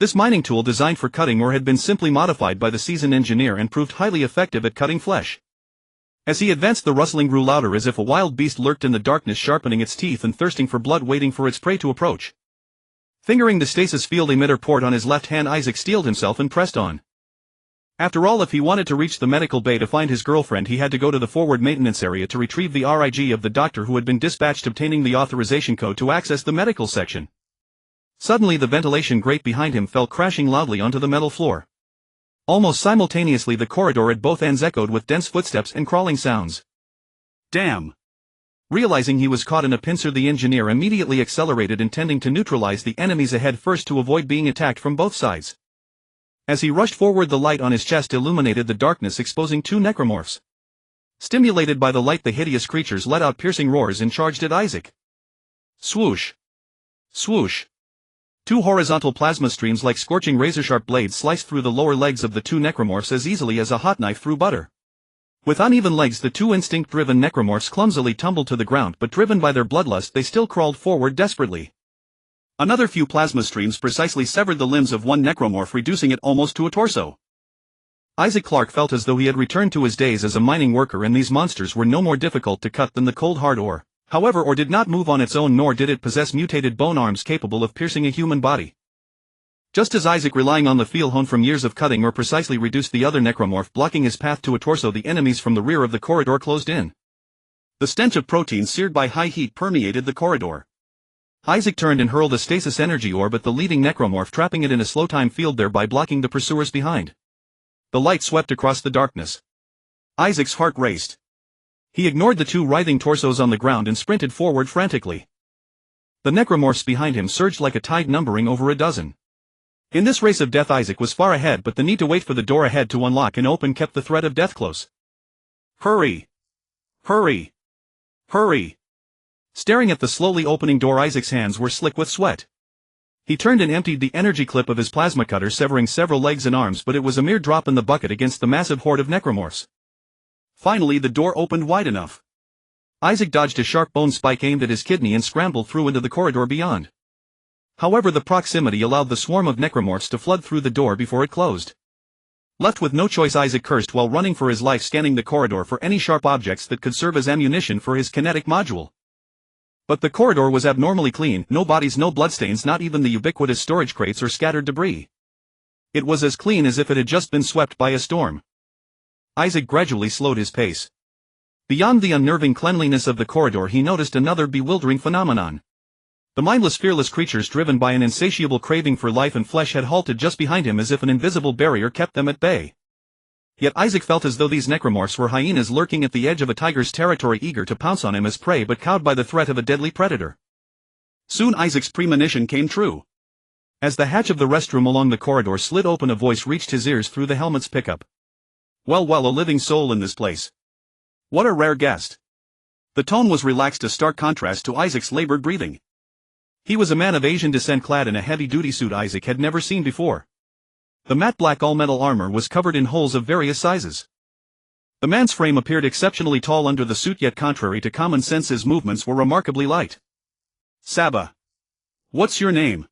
This mining tool, designed for cutting ore, had been simply modified by the seasoned engineer and proved highly effective at cutting flesh. As he advanced, the rustling grew louder, as if a wild beast lurked in the darkness, sharpening its teeth and thirsting for blood, waiting for its prey to approach. Fingering the stasis field emitter port on his left hand, Isaac steeled himself and pressed on. After all, if he wanted to reach the medical bay to find his girlfriend, he had to go to the forward maintenance area to retrieve the RIG of the doctor who had been dispatched, obtaining the authorization code to access the medical section. Suddenly, the ventilation grate behind him fell crashing loudly onto the metal floor. Almost simultaneously, the corridor at both ends echoed with dense footsteps and crawling sounds. Damn! Realizing he was caught in a pincer, the engineer immediately accelerated, intending to neutralize the enemies ahead first to avoid being attacked from both sides. As he rushed forward, the light on his chest illuminated the darkness, exposing two necromorphs. Stimulated by the light, the hideous creatures let out piercing roars and charged at Isaac. Swoosh! Swoosh! Two horizontal plasma streams like scorching razor-sharp blades sliced through the lower legs of the two necromorphs as easily as a hot knife through butter. With uneven legs, the two instinct-driven necromorphs clumsily tumbled to the ground, but driven by their bloodlust they still crawled forward desperately. Another few plasma streams precisely severed the limbs of one necromorph, reducing it almost to a torso. Isaac Clarke felt as though he had returned to his days as a mining worker, and these monsters were no more difficult to cut than the cold hard ore. However, ore did not move on its own, nor did it possess mutated bone arms capable of piercing a human body. Just as Isaac, relying on the feel honed from years of cutting ore, precisely reduced the other necromorph, blocking his path to a torso, the enemies from the rear of the corridor closed in. The stench of protein seared by high heat permeated the corridor. Isaac turned and hurled a stasis energy orb at the leading necromorph, trapping it in a slow time field, thereby blocking the pursuers behind. The light swept across the darkness. Isaac's heart raced. He ignored the two writhing torsos on the ground and sprinted forward frantically. The necromorphs behind him surged like a tide, numbering over a dozen. In this race of death, Isaac was far ahead, but the need to wait for the door ahead to unlock and open kept the threat of death close. Hurry! Hurry! Hurry! Staring at the slowly opening door, Isaac's hands were slick with sweat. He turned and emptied the energy clip of his plasma cutter, severing several legs and arms, but it was a mere drop in the bucket against the massive horde of necromorphs. Finally, the door opened wide enough. Isaac dodged a sharp bone spike aimed at his kidney and scrambled through into the corridor beyond. However, the proximity allowed the swarm of necromorphs to flood through the door before it closed. Left with no choice, Isaac cursed while running for his life, scanning the corridor for any sharp objects that could serve as ammunition for his kinetic module. But the corridor was abnormally clean, no bodies, no bloodstains, not even the ubiquitous storage crates or scattered debris. It was as clean as if it had just been swept by a storm. Isaac gradually slowed his pace. Beyond the unnerving cleanliness of the corridor, he noticed another bewildering phenomenon. The mindless, fearless creatures, driven by an insatiable craving for life and flesh, had halted just behind him as if an invisible barrier kept them at bay. Yet Isaac felt as though these necromorphs were hyenas lurking at the edge of a tiger's territory, eager to pounce on him as prey but cowed by the threat of a deadly predator. Soon Isaac's premonition came true. As the hatch of the restroom along the corridor slid open, a voice reached his ears through the helmet's pickup. Well, a living soul in this place. What a rare guest. The tone was relaxed, a stark contrast to Isaac's labored breathing. He was a man of Asian descent, clad in a heavy-duty suit Isaac had never seen before. The matte black all-metal armor was covered in holes of various sizes. The man's frame appeared exceptionally tall under the suit, yet contrary to common sense his movements were remarkably light. Saba. What's your name?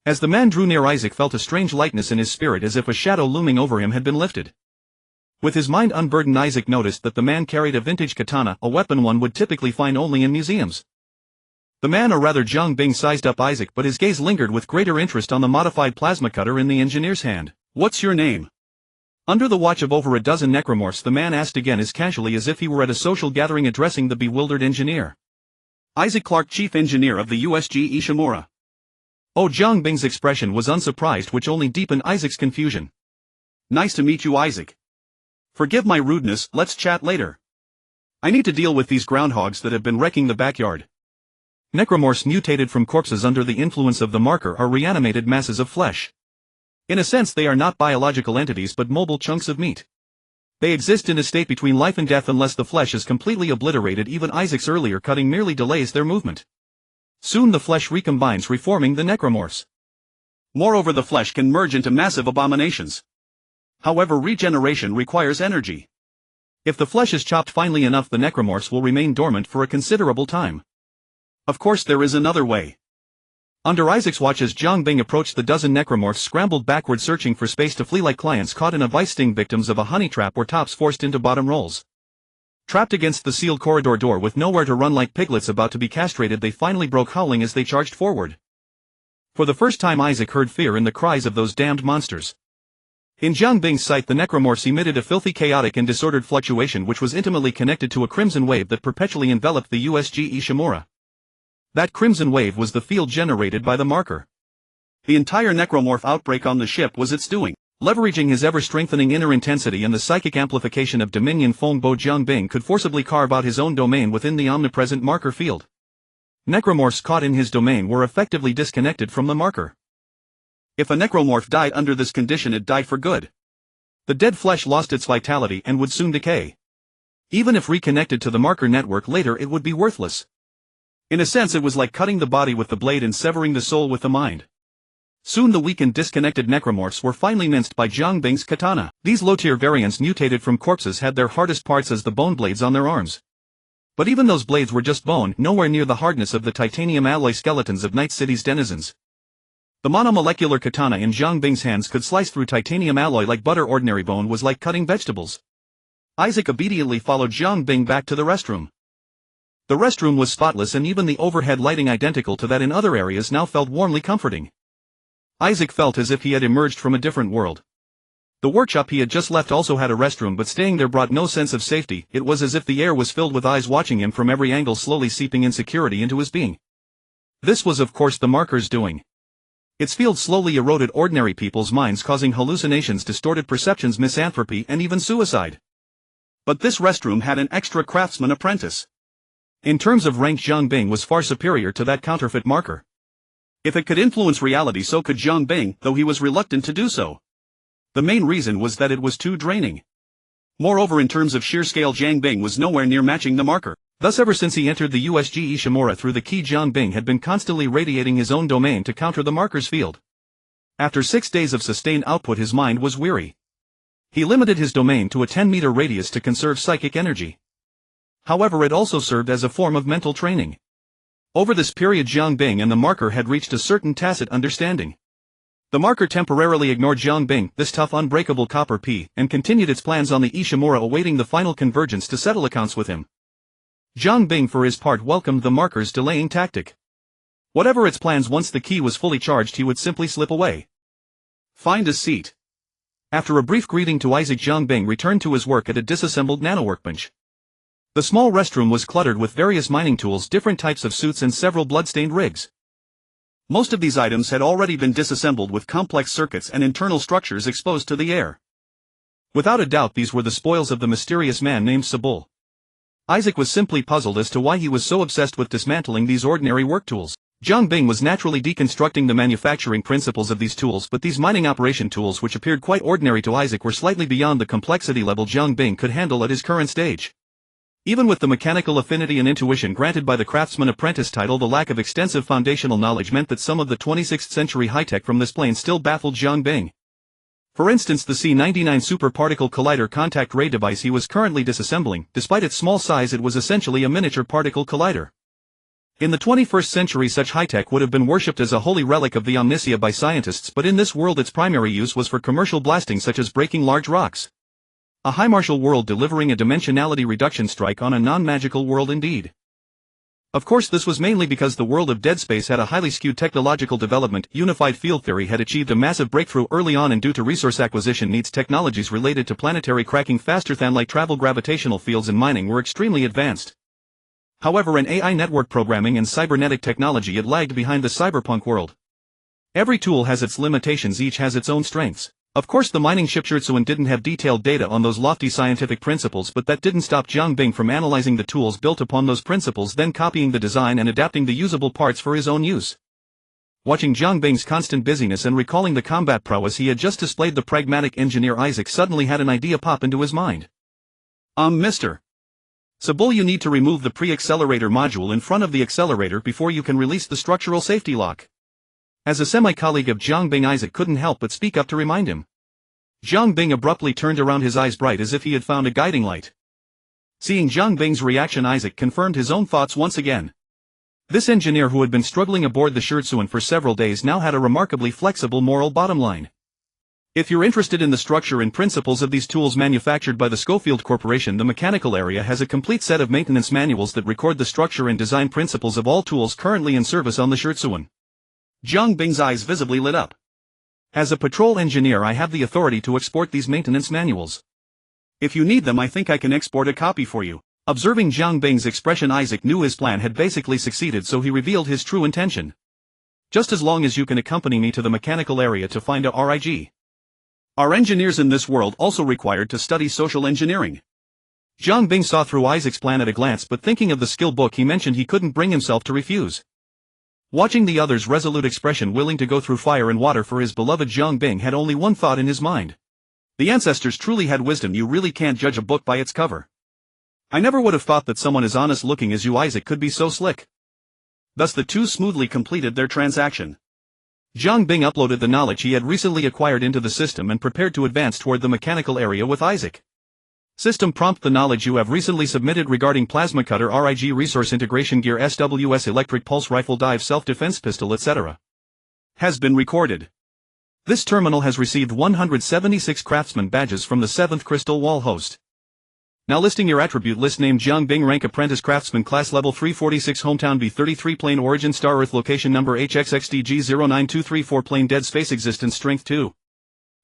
As the man drew near, Isaac felt a strange lightness in his spirit, as if a shadow looming over him had been lifted. With his mind unburdened, Isaac noticed that the man carried a vintage katana, a weapon one would typically find only in museums. The man, or rather Jiang Bing, sized up Isaac, but his gaze lingered with greater interest on the modified plasma cutter in the engineer's hand. What's your name? Under the watch of over a dozen necromorphs, the man asked again, as casually as if he were at a social gathering addressing the bewildered engineer. Isaac Clarke, chief engineer of the USG Ishimura. Oh, Jiang Bing's expression was unsurprised, which only deepened Isaac's confusion. Nice to meet you, Isaac. Forgive my rudeness, let's chat later. I need to deal with these groundhogs that have been wrecking the backyard. Necromorphs mutated from corpses under the influence of the marker are reanimated masses of flesh. In a sense, they are not biological entities but mobile chunks of meat. They exist in a state between life and death unless the flesh is completely obliterated. Even Isaac's earlier cutting merely delays their movement. Soon the flesh recombines, reforming the necromorphs. Moreover, the flesh can merge into massive abominations. However, regeneration requires energy. If the flesh is chopped finely enough, the necromorphs will remain dormant for a considerable time. Of course, there is another way. Under Isaac's watch, as Jiang Bing approached, the dozen necromorphs scrambled backward, searching for space to flee like clients caught in a vice sting, victims of a honey trap or tops forced into bottom rolls. Trapped against the sealed corridor door with nowhere to run, like piglets about to be castrated, they finally broke, howling as they charged forward. For the first time, Isaac heard fear in the cries of those damned monsters. In Jiang Bing's sight, the necromorphs emitted a filthy, chaotic and disordered fluctuation which was intimately connected to a crimson wave that perpetually enveloped the USG Ishimura. That crimson wave was the field generated by the marker. The entire necromorph outbreak on the ship was its doing. Leveraging his ever-strengthening inner intensity and the psychic amplification of Dominion Fongbo, Jiang Bing could forcibly carve out his own domain within the omnipresent marker field. Necromorphs caught in his domain were effectively disconnected from the marker. If a necromorph died under this condition, it died for good. The dead flesh lost its vitality and would soon decay. Even if reconnected to the marker network later, it would be worthless. In a sense, it was like cutting the body with the blade and severing the soul with the mind. Soon the weak and disconnected necromorphs were finally minced by Jiang Bing's katana. These low-tier variants mutated from corpses had their hardest parts as the bone blades on their arms. But even those blades were just bone, nowhere near the hardness of the titanium alloy skeletons of Night City's denizens. The monomolecular katana in Jiang Bing's hands could slice through titanium alloy like butter. Ordinary bone was like cutting vegetables. Isaac obediently followed Jiang Bing back to the restroom. The restroom was spotless and even the overhead lighting identical to that in other areas now felt warmly comforting. Isaac felt as if he had emerged from a different world. The workshop he had just left also had a restroom, but staying there brought no sense of safety. It was as if the air was filled with eyes watching him from every angle, slowly seeping insecurity into his being. This was of course the marker's doing. Its field slowly eroded ordinary people's minds, causing hallucinations, distorted perceptions, misanthropy, and even suicide. But this restroom had an extra craftsman apprentice. In terms of rank, Jiang Bing was far superior to that counterfeit marker. If it could influence reality, so could Jiang Bing, though he was reluctant to do so. The main reason was that it was too draining. Moreover, in terms of sheer scale, Jiang Bing was nowhere near matching the marker. Thus, ever since he entered the USG Ishimura through the key, Jiang Bing had been constantly radiating his own domain to counter the marker's field. After 6 days of sustained output, his mind was weary. He limited his domain to a 10-meter radius to conserve psychic energy. However, it also served as a form of mental training. Over this period, Jiang Bing and the marker had reached a certain tacit understanding. The marker temporarily ignored Jiang Bing, this tough unbreakable copper P, and continued its plans on the Ishimura, awaiting the final convergence to settle accounts with him. Jiang Bing for his part welcomed the marker's delaying tactic. Whatever its plans, once the key was fully charged he would simply slip away. Find a seat. After a brief greeting to Isaac, Jiang Bing returned to his work at a disassembled nanoworkbench. The small restroom was cluttered with various mining tools, different types of suits, and several blood-stained rigs. Most of these items had already been disassembled, with complex circuits and internal structures exposed to the air. Without a doubt, these were the spoils of the mysterious man named Sabul. Isaac was simply puzzled as to why he was so obsessed with dismantling these ordinary work tools. Jiang Bing was naturally deconstructing the manufacturing principles of these tools, but these mining operation tools, which appeared quite ordinary to Isaac, were slightly beyond the complexity level Jiang Bing could handle at his current stage. Even with the mechanical affinity and intuition granted by the craftsman apprentice title, the lack of extensive foundational knowledge meant that some of the 26th century high-tech from this plane still baffled Jiang Bing. For instance, the C-99 Super Particle Collider contact ray device he was currently disassembling. Despite its small size, it was essentially a miniature particle collider. In the 21st century, such high-tech would have been worshipped as a holy relic of the omniscia by scientists, but in this world its primary use was for commercial blasting, such as breaking large rocks. A high martial world delivering a dimensionality reduction strike on a non-magical world indeed. Of course, this was mainly because the world of Dead Space had a highly skewed technological development. Unified field theory had achieved a massive breakthrough early on, and due to resource acquisition needs, technologies related to planetary cracking faster than light travel, gravitational fields, and mining were extremely advanced. However, in AI network programming and cybernetic technology, it lagged behind the cyberpunk world. Every tool has its limitations, each has its own strengths. Of course, the mining ship Shirtsuan didn't have detailed data on those lofty scientific principles, but that didn't stop Jiang Bing from analyzing the tools built upon those principles, then copying the design and adapting the usable parts for his own use. Watching Jiang Bing's constant busyness and recalling the combat prowess he had just displayed, the pragmatic engineer Isaac suddenly had an idea pop into his mind. Mr. Sabul, you need to remove the pre-accelerator module in front of the accelerator before you can release the structural safety lock. As a semi-colleague of Jiang Bing, Isaac couldn't help but speak up to remind him. Jiang Bing abruptly turned around, his eyes bright as if he had found a guiding light. Seeing Jiang Bing's reaction, Isaac confirmed his own thoughts once again. This engineer, who had been struggling aboard the Shirtsuan for several days, now had a remarkably flexible moral bottom line. If you're interested in the structure and principles of these tools manufactured by the Schofield Corporation, the mechanical area has a complete set of maintenance manuals that record the structure and design principles of all tools currently in service on the Shirtsuan. Jiang Bing's eyes visibly lit up. As a patrol engineer, I have the authority to export these maintenance manuals. If you need them, I think I can export a copy for you. Observing Jiang Bing's expression, Isaac knew his plan had basically succeeded, so he revealed his true intention. Just as long as you can accompany me to the mechanical area to find a RIG. Are engineers in this world also required to study social engineering? Jiang Bing saw through Isaac's plan at a glance, but thinking of the skill book he mentioned, he couldn't bring himself to refuse. Watching the other's resolute expression, willing to go through fire and water for his beloved, Jiang Bing had only one thought in his mind. The ancestors truly had wisdom. You really can't judge a book by its cover. I never would have thought that someone as honest looking as you, Isaac, could be so slick. Thus the two smoothly completed their transaction. Jiang Bing uploaded the knowledge he had recently acquired into the system and prepared to advance toward the mechanical area with Isaac. System prompt: the knowledge you have recently submitted regarding plasma cutter, RIG resource integration gear, SWS electric pulse rifle, dive self-defense pistol, etc. has been recorded. This terminal has received 176 craftsman badges from the 7th crystal wall host. Now listing your attribute list: name Jiang Bing, rank apprentice craftsman, class level 346, hometown B33, plane origin star Earth, location number HXXDG09234, plane dead space, existence strength 2.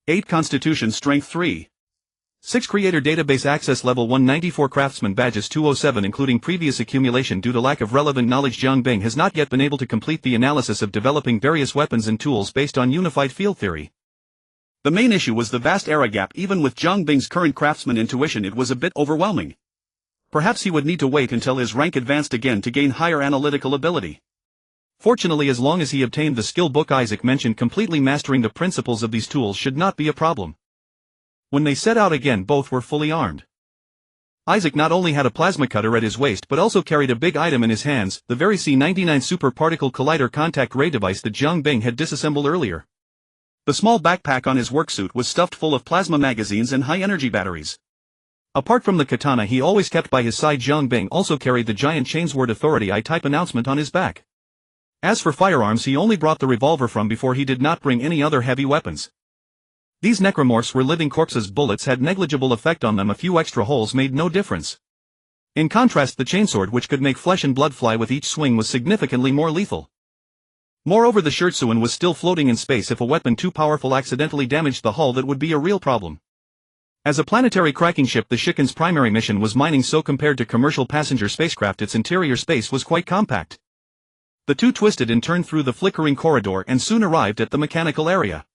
8 constitution strength 3. 6 creator database access level 194, craftsman badges 207 including previous accumulation. Due to lack of relevant knowledge, Jiang Bing has not yet been able to complete the analysis of developing various weapons and tools based on unified field theory. The main issue was the vast era gap. Even with Jiang Bing's current craftsman intuition, it was a bit overwhelming. Perhaps he would need to wait until his rank advanced again to gain higher analytical ability. Fortunately, as long as he obtained the skill book Isaac mentioned, completely mastering the principles of these tools should not be a problem. When they set out again, both were fully armed. Isaac not only had a plasma cutter at his waist but also carried a big item in his hands, the very C-99 Super Particle Collider contact ray device that Jiang Bing had disassembled earlier. The small backpack on his worksuit was stuffed full of plasma magazines and high-energy batteries. Apart from the katana he always kept by his side, Jiang Bing also carried the giant Chainsword Authority I-type announcement on his back. As for firearms, he only brought the revolver from before. He did not bring any other heavy weapons. These necromorphs were living corpses. Bullets had negligible effect on them. A few extra holes made no difference. In contrast, the chainsword, which could make flesh and blood fly with each swing, was significantly more lethal. Moreover, the Shirtsuan was still floating in space. If a weapon too powerful accidentally damaged the hull, that would be a real problem. As a planetary cracking ship, the Shikan's primary mission was mining, so compared to commercial passenger spacecraft, its interior space was quite compact. The two twisted and turned through the flickering corridor and soon arrived at the mechanical area.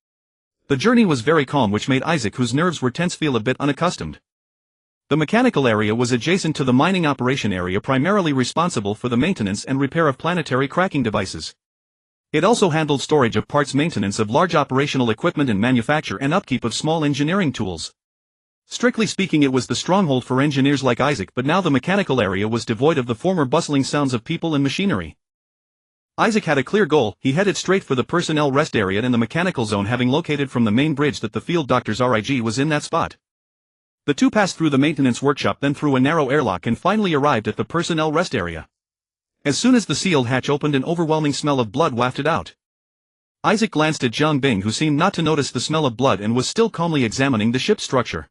The journey was very calm, which made Isaac, whose nerves were tense, feel a bit unaccustomed. The mechanical area was adjacent to the mining operation area, primarily responsible for the maintenance and repair of planetary cracking devices. It also handled storage of parts, maintenance of large operational equipment, and manufacture and upkeep of small engineering tools. Strictly speaking, it was the stronghold for engineers like Isaac, but now the mechanical area was devoid of the former bustling sounds of people and machinery. Isaac had a clear goal. He headed straight for the personnel rest area in the mechanical zone, having located from the main bridge that the field doctor's RIG was in that spot. The two passed through the maintenance workshop, then through a narrow airlock, and finally arrived at the personnel rest area. As soon as the sealed hatch opened, an overwhelming smell of blood wafted out. Isaac glanced at Jiang Bing, who seemed not to notice the smell of blood and was still calmly examining the ship's structure.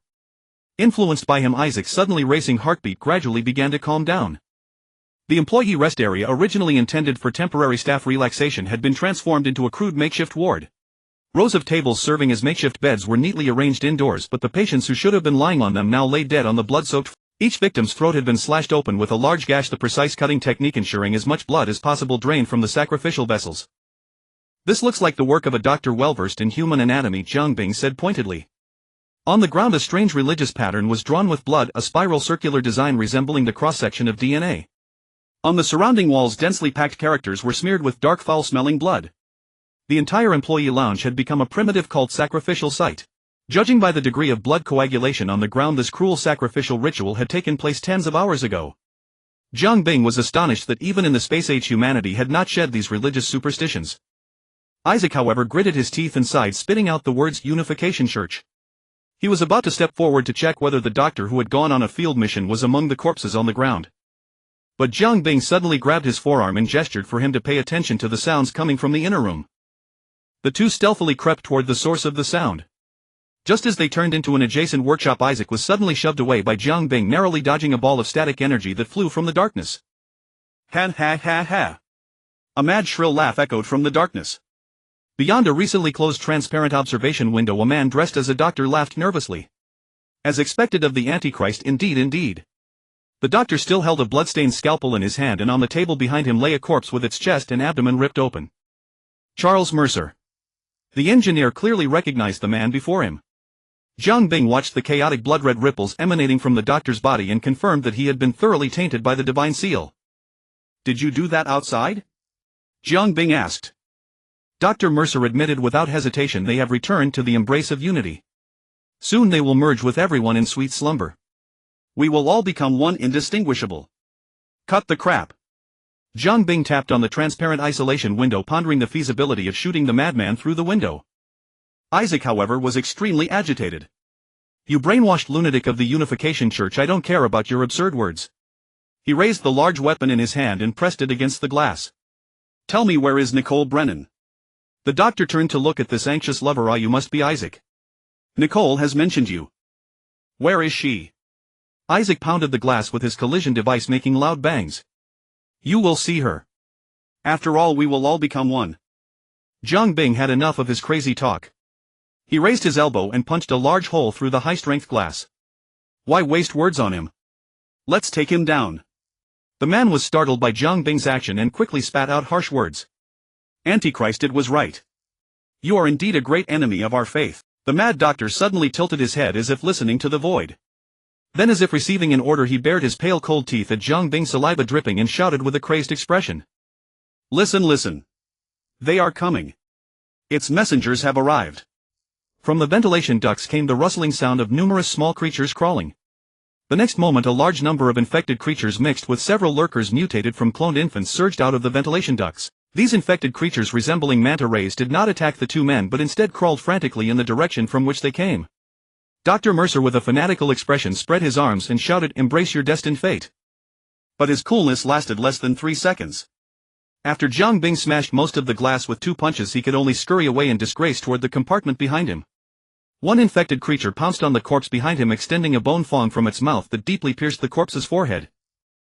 Influenced by him, Isaac's suddenly racing heartbeat gradually began to calm down. The employee rest area, originally intended for temporary staff relaxation, had been transformed into a crude makeshift ward. Rows of tables serving as makeshift beds were neatly arranged indoors, but the patients who should have been lying on them now lay dead on the blood-soaked floor. Each victim's throat had been slashed open with a large gash, the precise cutting technique ensuring as much blood as possible drained from the sacrificial vessels. "This looks like the work of a doctor well-versed in human anatomy," Jiang Bing said pointedly. On the ground a strange religious pattern was drawn with blood, a spiral circular design resembling the cross-section of DNA. On the surrounding walls, densely packed characters were smeared with dark, foul-smelling blood. The entire employee lounge had become a primitive cult sacrificial site. Judging by the degree of blood coagulation on the ground, this cruel sacrificial ritual had taken place tens of hours ago. Jiang Bing was astonished that even in the space-age humanity had not shed these religious superstitions. Isaac, however, gritted his teeth and sighed, spitting out the words "Unification Church." He was about to step forward to check whether the doctor who had gone on a field mission was among the corpses on the ground. But Jiang Bing suddenly grabbed his forearm and gestured for him to pay attention to the sounds coming from the inner room. The two stealthily crept toward the source of the sound. Just as they turned into an adjacent workshop, Isaac was suddenly shoved away by Jiang Bing, narrowly dodging a ball of static energy that flew from the darkness. Ha ha ha ha! A mad shrill laugh echoed from the darkness. Beyond a recently closed transparent observation window, a man dressed as a doctor laughed nervously. As expected of the Antichrist, indeed. The doctor still held a bloodstained scalpel in his hand, and on the table behind him lay a corpse with its chest and abdomen ripped open. Charles Mercer. The engineer clearly recognized the man before him. Jiang Bing watched the chaotic blood-red ripples emanating from the doctor's body and confirmed that he had been thoroughly tainted by the divine seal. "Did you do that outside?" Jiang Bing asked. Dr. Mercer admitted without hesitation, "They have returned to the embrace of unity. Soon they will merge with everyone in sweet slumber. We will all become one, indistinguishable. Cut the crap. Jiang Bing tapped on the transparent isolation window, pondering the feasibility of shooting the madman through the window. Isaac, however, was extremely agitated. "You brainwashed lunatic of the Unification Church, I don't care about your absurd words." He raised the large weapon in his hand and pressed it against the glass. "Tell me, where is Nicole Brennan?" The doctor turned to look at this anxious lover. "Ah, you must be Isaac. Nicole has mentioned you. Where is she?" Isaac pounded the glass with his collision device, making loud bangs. "You will see her. After all, we will all become one." Jiang Bing had enough of his crazy talk. He raised his elbow and punched a large hole through the high-strength glass. "Why waste words on him? Let's take him down." The man was startled by Jiang Bing's action and quickly spat out harsh words. "Antichrist, it was right. You are indeed a great enemy of our faith." The mad doctor suddenly tilted his head as if listening to the void. Then, as if receiving an order, he bared his pale cold teeth at Jiang Bing, saliva dripping, and shouted with a crazed expression. "Listen, listen. They are coming. Its messengers have arrived." From the ventilation ducts came the rustling sound of numerous small creatures crawling. The next moment a large number of infected creatures mixed with several lurkers mutated from cloned infants surged out of the ventilation ducts. These infected creatures, resembling manta rays, did not attack the two men but instead crawled frantically in the direction from which they came. Dr. Mercer, with a fanatical expression, spread his arms and shouted, "Embrace your destined fate." But his coolness lasted less than 3 seconds. After Jiang Bing smashed most of the glass with 2 punches, he could only scurry away in disgrace toward the compartment behind him. One infected creature pounced on the corpse behind him, extending a bone fong from its mouth that deeply pierced the corpse's forehead.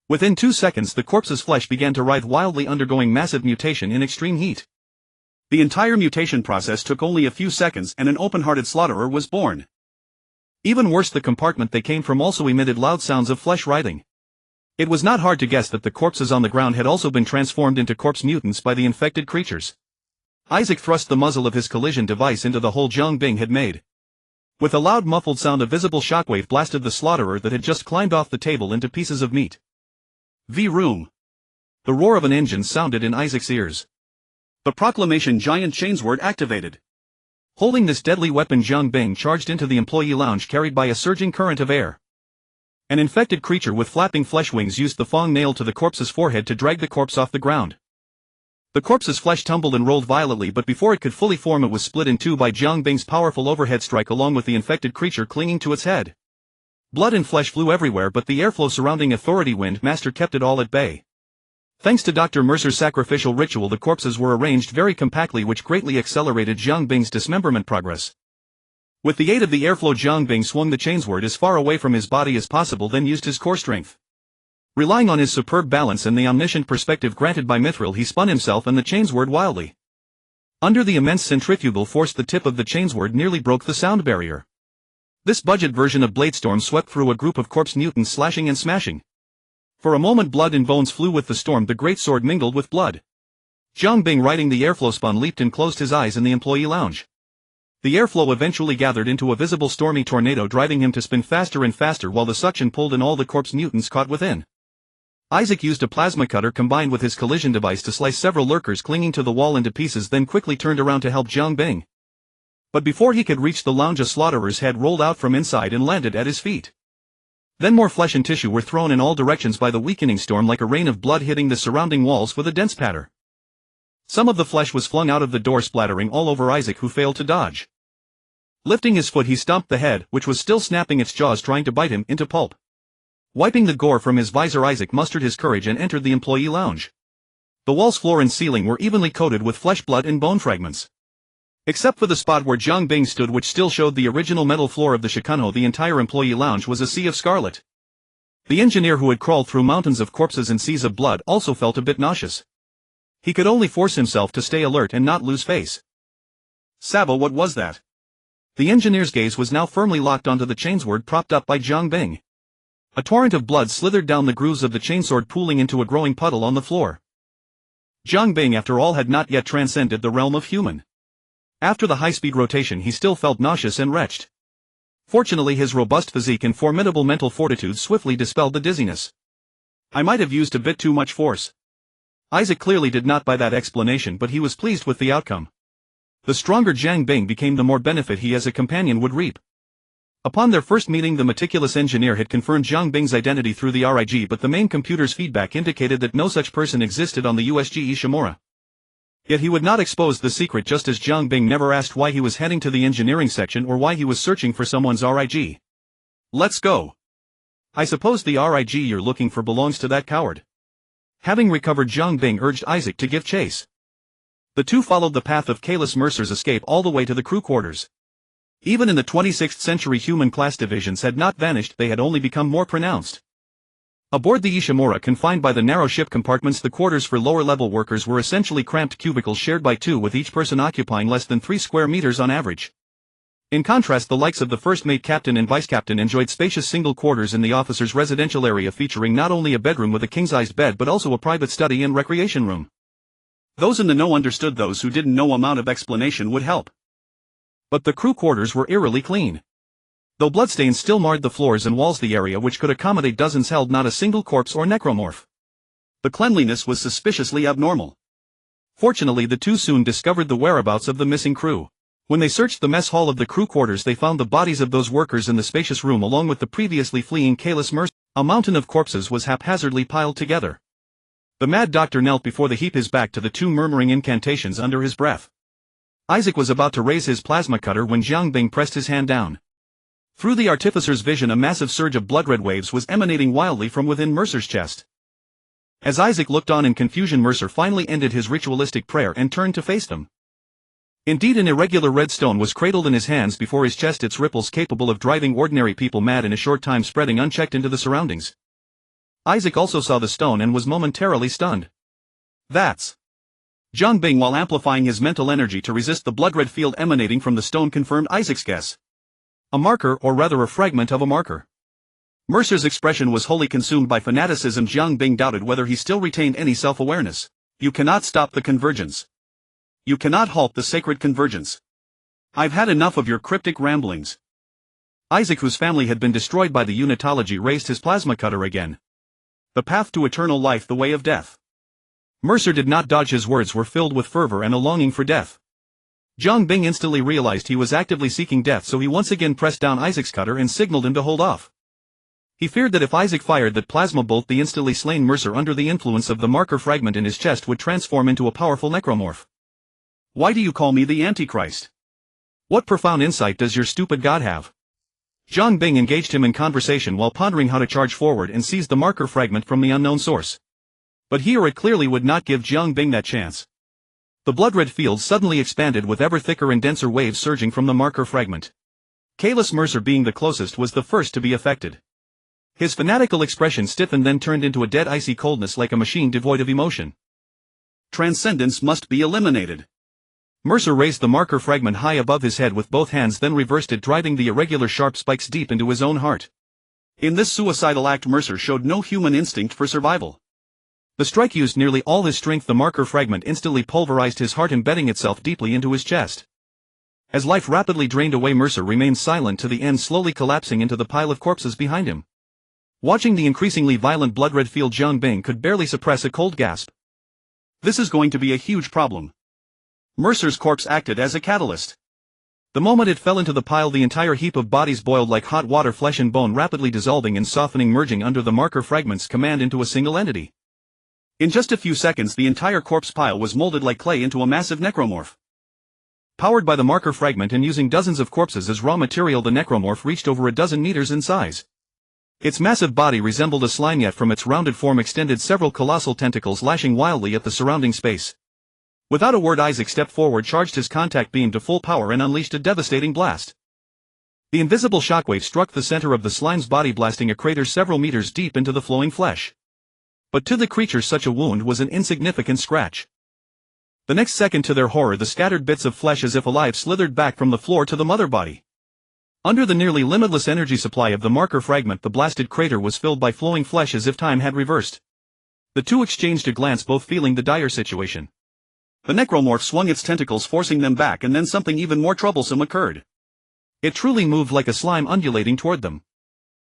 Within 2 seconds the corpse's flesh began to writhe wildly, undergoing massive mutation in extreme heat. The entire mutation process took only a few seconds and an open-hearted slaughterer was born. Even worse, the compartment they came from also emitted loud sounds of flesh writhing. It was not hard to guess that the corpses on the ground had also been transformed into corpse mutants by the infected creatures. Isaac thrust the muzzle of his collision device into the hole Jiang Bing had made. With a loud muffled sound, a visible shockwave blasted the slaughterer that had just climbed off the table into pieces of meat. V-room. The roar of an engine sounded in Isaac's ears. The proclamation giant chainsword activated. Holding this deadly weapon, Jiang Bing charged into the employee lounge, carried by a surging current of air. An infected creature with flapping flesh wings used the fong nailed to the corpse's forehead to drag the corpse off the ground. The corpse's flesh tumbled and rolled violently, but before it could fully form, it was split in two by Jiang Bing's powerful overhead strike, along with the infected creature clinging to its head. Blood and flesh flew everywhere, but the airflow surrounding Authority Wind Master kept it all at bay. Thanks to Dr. Mercer's sacrificial ritual, the corpses were arranged very compactly, which greatly accelerated Jiang Bing's dismemberment progress. With the aid of the airflow, Jiang Bing swung the chainsword as far away from his body as possible, then used his core strength. Relying on his superb balance and the omniscient perspective granted by Mithril, he spun himself and the chainsword wildly. Under the immense centrifugal force, the tip of the chainsword nearly broke the sound barrier. This budget version of Bladestorm swept through a group of corpse mutants, slashing and smashing. For a moment blood and bones flew with the storm, the great sword mingled with blood. Jiang Bing, riding the airflow, spun, leaped and closed his eyes in the employee lounge. The airflow eventually gathered into a visible stormy tornado, driving him to spin faster and faster while the suction pulled in all the corpse mutants caught within. Isaac used a plasma cutter combined with his collision device to slice several lurkers clinging to the wall into pieces, then quickly turned around to help Jiang Bing. But before he could reach the lounge, a slaughtherer's head rolled out from inside and landed at his feet. Then more flesh and tissue were thrown in all directions by the weakening storm, like a rain of blood hitting the surrounding walls with a dense patter. Some of the flesh was flung out of the door, splattering all over Isaac, who failed to dodge. Lifting his foot, he stomped the head, which was still snapping its jaws trying to bite him, into pulp. Wiping the gore from his visor, Isaac mustered his courage and entered the employee lounge. The walls, floor and ceiling were evenly coated with flesh, blood and bone fragments. Except for the spot where Jiang Bing stood, which still showed the original metal floor of the Shikanho, the entire employee lounge was a sea of scarlet. The engineer, who had crawled through mountains of corpses and seas of blood, also felt a bit nauseous. He could only force himself to stay alert and not lose face. "Sabo, what was that?" The engineer's gaze was now firmly locked onto the chainsword propped up by Jiang Bing. A torrent of blood slithered down the grooves of the chainsword, pooling into a growing puddle on the floor. Jiang Bing, after all, had not yet transcended the realm of human. After the high-speed rotation, he still felt nauseous and wretched. Fortunately, his robust physique and formidable mental fortitude swiftly dispelled the dizziness. "I might have used a bit too much force." Isaac clearly did not buy that explanation, but he was pleased with the outcome. The stronger Jiang Bing became, the more benefit he as a companion would reap. Upon their first meeting, the meticulous engineer had confirmed Jiang Bing's identity through the RIG, but the main computer's feedback indicated that no such person existed on the USG Ishimura. Yet he would not expose the secret, just as Jiang Bing never asked why he was heading to the engineering section or why he was searching for someone's RIG. Let's go. I suppose the RIG you're looking for belongs to that coward. Having recovered, Jiang Bing urged Isaac to give chase. The two followed the path of Kalis Mercer's escape all the way to the crew quarters. Even in the 26th century, human class divisions had not vanished, they had only become more pronounced. Aboard the Ishimura, confined by the narrow ship compartments, the quarters for lower-level workers were essentially cramped cubicles shared by two, with each person occupying less than 3 square meters on average. In contrast, the likes of the first mate, captain and vice-captain enjoyed spacious single quarters in the officer's residential area, featuring not only a bedroom with a king-sized bed but also a private study and recreation room. Those in the know understood, those who didn't, no amount of explanation would help. But the crew quarters were eerily clean. Though bloodstains still marred the floors and walls, the area, which could accommodate dozens, held not a single corpse or necromorph. The cleanliness was suspiciously abnormal. Fortunately, the two soon discovered the whereabouts of the missing crew. When they searched the mess hall of the crew quarters, they found the bodies of those workers in the spacious room along with the previously fleeing Kalis Mercer. A mountain of corpses was haphazardly piled together. The mad doctor knelt before the heap, his back to the two, murmuring incantations under his breath. Isaac was about to raise his plasma cutter when Jiang Bing pressed his hand down. Through the artificer's vision, a massive surge of blood-red waves was emanating wildly from within Mercer's chest. As Isaac looked on in confusion, Mercer finally ended his ritualistic prayer and turned to face them. Indeed, an irregular red stone was cradled in his hands before his chest, its ripples capable of driving ordinary people mad in a short time, spreading unchecked into the surroundings. Isaac also saw the stone and was momentarily stunned. That's Jiang Bing, while amplifying his mental energy to resist the blood-red field emanating from the stone, confirmed Isaac's guess. A marker, or rather a fragment of a marker. Mercer's expression was wholly consumed by fanaticism. Jiang Bing doubted whether he still retained any self-awareness. You cannot stop the convergence. You cannot halt the sacred convergence. I've had enough of your cryptic ramblings. Isaac, whose family had been destroyed by the unitology, raised his plasma cutter again. The path to eternal life, the way of death. Mercer did not dodge, his words were filled with fervor and a longing for death. Jiang Bing instantly realized he was actively seeking death, so he once again pressed down Isaac's cutter and signaled him to hold off. He feared that if Isaac fired that plasma bolt, the instantly slain Mercer, under the influence of the marker fragment in his chest, would transform into a powerful necromorph. Why do you call me the Antichrist? What profound insight does your stupid god have? Jiang Bing engaged him in conversation while pondering how to charge forward and seize the marker fragment from the unknown source. But he or it clearly would not give Jiang Bing that chance. The blood-red field suddenly expanded, with ever thicker and denser waves surging from the marker fragment. Kalis Mercer, being the closest, was the first to be affected. His fanatical expression stiffened, then turned into a dead, icy coldness, like a machine devoid of emotion. Transcendence must be eliminated. Mercer raised the marker fragment high above his head with both hands, then reversed it, driving the irregular sharp spikes deep into his own heart. In this suicidal act, Mercer showed no human instinct for survival. The strike used nearly all his strength. The marker fragment instantly pulverized his heart, embedding itself deeply into his chest. As life rapidly drained away, Mercer remained silent to the end, slowly collapsing into the pile of corpses behind him. Watching the increasingly violent blood-red field, Jiang Bing could barely suppress a cold gasp. This is going to be a huge problem. Mercer's corpse acted as a catalyst. The moment it fell into the pile, the entire heap of bodies boiled like hot water, flesh and bone rapidly dissolving and softening, merging under the marker fragment's command into a single entity. In just a few seconds, the entire corpse pile was molded like clay into a massive necromorph. Powered by the marker fragment and using dozens of corpses as raw material, the necromorph reached over a dozen meters in size. Its massive body resembled a slime, yet from its rounded form extended several colossal tentacles, lashing wildly at the surrounding space. Without a word, Isaac stepped forward, charged his contact beam to full power, and unleashed a devastating blast. The invisible shockwave struck the center of the slime's body, blasting a crater several meters deep into the flowing flesh. But to the creatures, such a wound was an insignificant scratch. The next second, to their horror, the scattered bits of flesh, as if alive, slithered back from the floor to the mother body. Under the nearly limitless energy supply of the marker fragment, the blasted crater was filled by flowing flesh as if time had reversed. The two exchanged a glance, both feeling the dire situation. The necromorph swung its tentacles, forcing them back, and then something even more troublesome occurred. It truly moved like a slime, undulating toward them.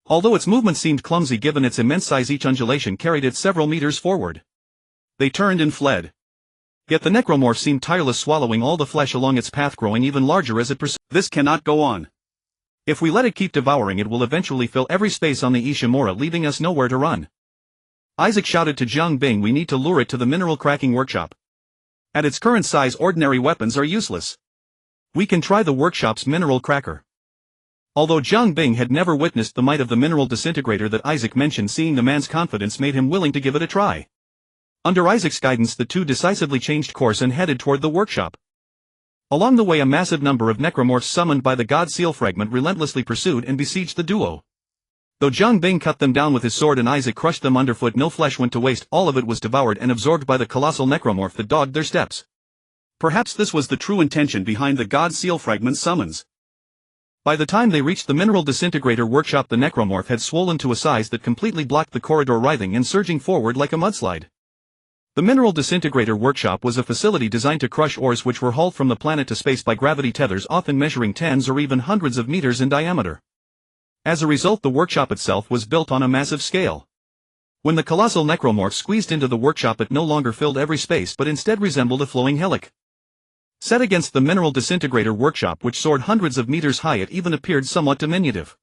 Although its movement seemed clumsy given its immense size, each undulation carried it several meters forward. They turned and fled. Yet the necromorph seemed tireless, swallowing all the flesh along its path, growing even larger as it pursued. This cannot go on. If we let it keep devouring, it will eventually fill every space on the Ishimura, leaving us nowhere to run. Isaac shouted to Jiang Bing, we need to lure it to the mineral cracking workshop. At its current size, ordinary weapons are useless. We can try the workshop's mineral cracker. Although Jiang Bing had never witnessed the might of the mineral disintegrator that Isaac mentioned, seeing the man's confidence made him willing to give it a try. Under Isaac's guidance, the two decisively changed course and headed toward the workshop. Along the way, a massive number of necromorphs summoned by the god seal fragment relentlessly pursued and besieged the duo. Though Jiang Bing cut them down with his sword and Isaac crushed them underfoot, no flesh went to waste, all of it was devoured and absorbed by the colossal necromorph that dogged their steps. Perhaps this was the true intention behind the god seal fragment summons. By the time they reached the mineral disintegrator workshop, the necromorph had swollen to a size that completely blocked the corridor, writhing and surging forward like a mudslide. The mineral disintegrator workshop was a facility designed to crush ores which were hauled from the planet to space by gravity tethers, often measuring tens or even hundreds of meters in diameter. As a result, the workshop itself was built on a massive scale. When the colossal necromorph squeezed into the workshop, it no longer filled every space but instead resembled a flowing hillock. Set against the mineral disintegrator workshop, which soared hundreds of meters high, it even appeared somewhat diminutive.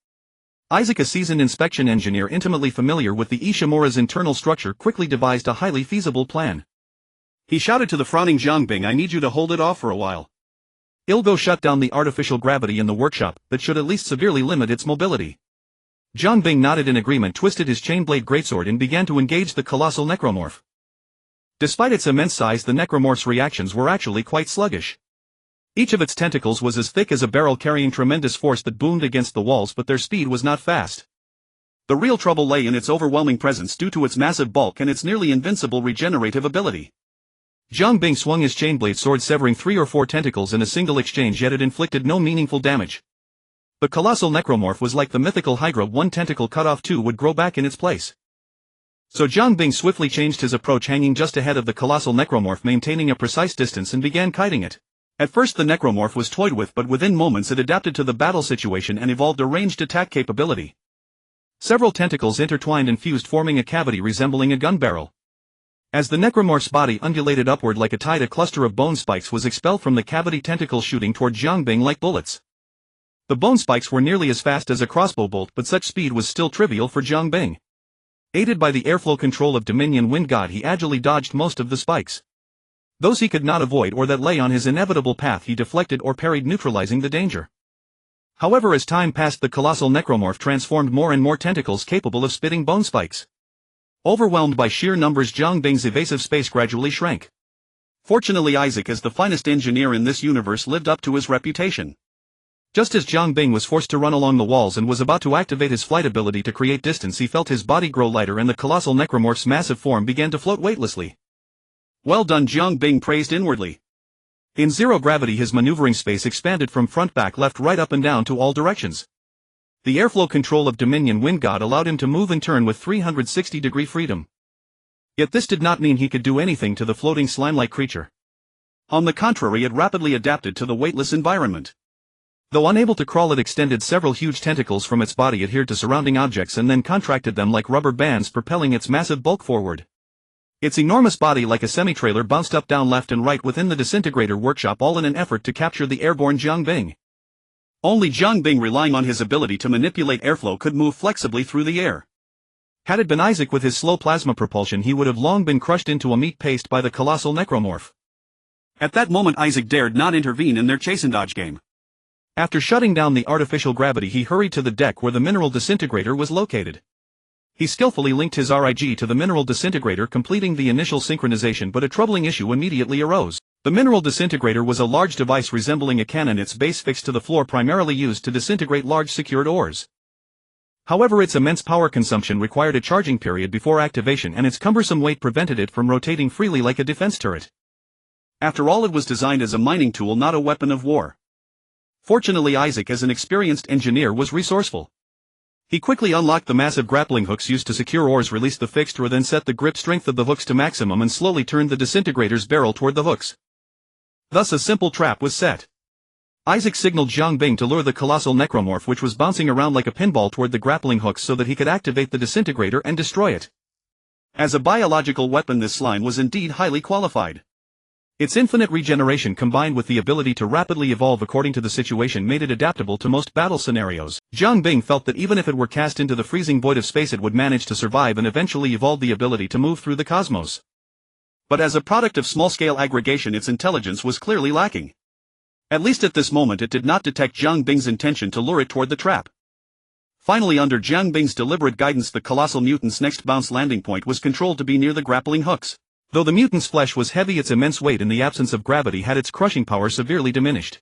Isaac, a seasoned inspection engineer intimately familiar with the Ishimura's internal structure, quickly devised a highly feasible plan. He shouted to the frowning Jiang Bing, I need you to hold it off for a while. I'll go shut down the artificial gravity in the workshop, that should at least severely limit its mobility. Jiang Bing nodded in agreement, twisted his chain-blade greatsword and began to engage the colossal necromorph. Despite its immense size, the necromorph's reactions were actually quite sluggish. Each of its tentacles was as thick as a barrel, carrying tremendous force that boomed against the walls, but their speed was not fast. The real trouble lay in its overwhelming presence due to its massive bulk and its nearly invincible regenerative ability. Jiang Bing swung his chainblade sword, severing 3 or 4 tentacles in a single exchange, yet it inflicted no meaningful damage. The colossal necromorph was like the mythical Hydra, one tentacle cut off, 2 would grow back in its place. So Jiang Bing swiftly changed his approach, hanging just ahead of the colossal necromorph, maintaining a precise distance, and began kiting it. At first the necromorph was toyed with, but within moments it adapted to the battle situation and evolved a ranged attack capability. Several tentacles intertwined and fused, forming a cavity resembling a gun barrel. As the necromorph's body undulated upward like a tide, a cluster of bone spikes was expelled from the cavity, tentacles shooting toward Jiang Bing like bullets. The bone spikes were nearly as fast as a crossbow bolt, but such speed was still trivial for Jiang Bing. Aided by the airflow control of Dominion Wind God, he agilely dodged most of the spikes. Those he could not avoid or that lay on his inevitable path he deflected or parried, neutralizing the danger. However, as time passed, the colossal necromorph transformed more and more tentacles capable of spitting bone spikes. Overwhelmed by sheer numbers, Jiang Bing's evasive space gradually shrank. Fortunately, Isaac, as the finest engineer in this universe, lived up to his reputation. Just as Jiang Bing was forced to run along the walls and was about to activate his flight ability to create distance, he felt his body grow lighter and the colossal necromorph's massive form began to float weightlessly. Well done, Jiang Bing praised inwardly. In zero gravity, his maneuvering space expanded from front, back, left, right, up and down to all directions. The airflow control of Dominion Wind God allowed him to move and turn with 360-degree freedom. Yet this did not mean he could do anything to the floating slime-like creature. On the contrary, it rapidly adapted to the weightless environment. Though unable to crawl, it extended several huge tentacles from its body, adhered to surrounding objects, and then contracted them like rubber bands, propelling its massive bulk forward. Its enormous body, like a semi-trailer, bounced up, down, left and right within the disintegrator workshop, all in an effort to capture the airborne Jiang Bing. Only Jiang Bing, relying on his ability to manipulate airflow, could move flexibly through the air. Had it been Isaac with his slow plasma propulsion, he would have long been crushed into a meat paste by the colossal necromorph. At that moment, Isaac dared not intervene in their chase and dodge game. After shutting down the artificial gravity, he hurried to the deck where the mineral disintegrator was located. He skillfully linked his RIG to the mineral disintegrator, completing the initial synchronization, but a troubling issue immediately arose. The mineral disintegrator was a large device resembling a cannon, its base fixed to the floor, primarily used to disintegrate large secured ores. However, its immense power consumption required a charging period before activation, and its cumbersome weight prevented it from rotating freely like a defense turret. After all, it was designed as a mining tool, not a weapon of war. Fortunately, Isaac, as an experienced engineer, was resourceful. He quickly unlocked the massive grappling hooks used to secure ores, released the fixture, then set the grip strength of the hooks to maximum and slowly turned the disintegrator's barrel toward the hooks. Thus a simple trap was set. Isaac signaled Jiang Bing to lure the colossal necromorph, which was bouncing around like a pinball, toward the grappling hooks so that he could activate the disintegrator and destroy it. As a biological weapon, this slime was indeed highly qualified. Its infinite regeneration combined with the ability to rapidly evolve according to the situation made it adaptable to most battle scenarios. Jiang Bing felt that even if it were cast into the freezing void of space it would manage to survive and eventually evolve the ability to move through the cosmos. But as a product of small-scale aggregation its intelligence was clearly lacking. At least at this moment it did not detect Jiang Bing's intention to lure it toward the trap. Finally, under Jiang Bing's deliberate guidance, the colossal mutant's next bounce landing point was controlled to be near the grappling hooks. Though the mutant's flesh was heavy, its immense weight in the absence of gravity had its crushing power severely diminished.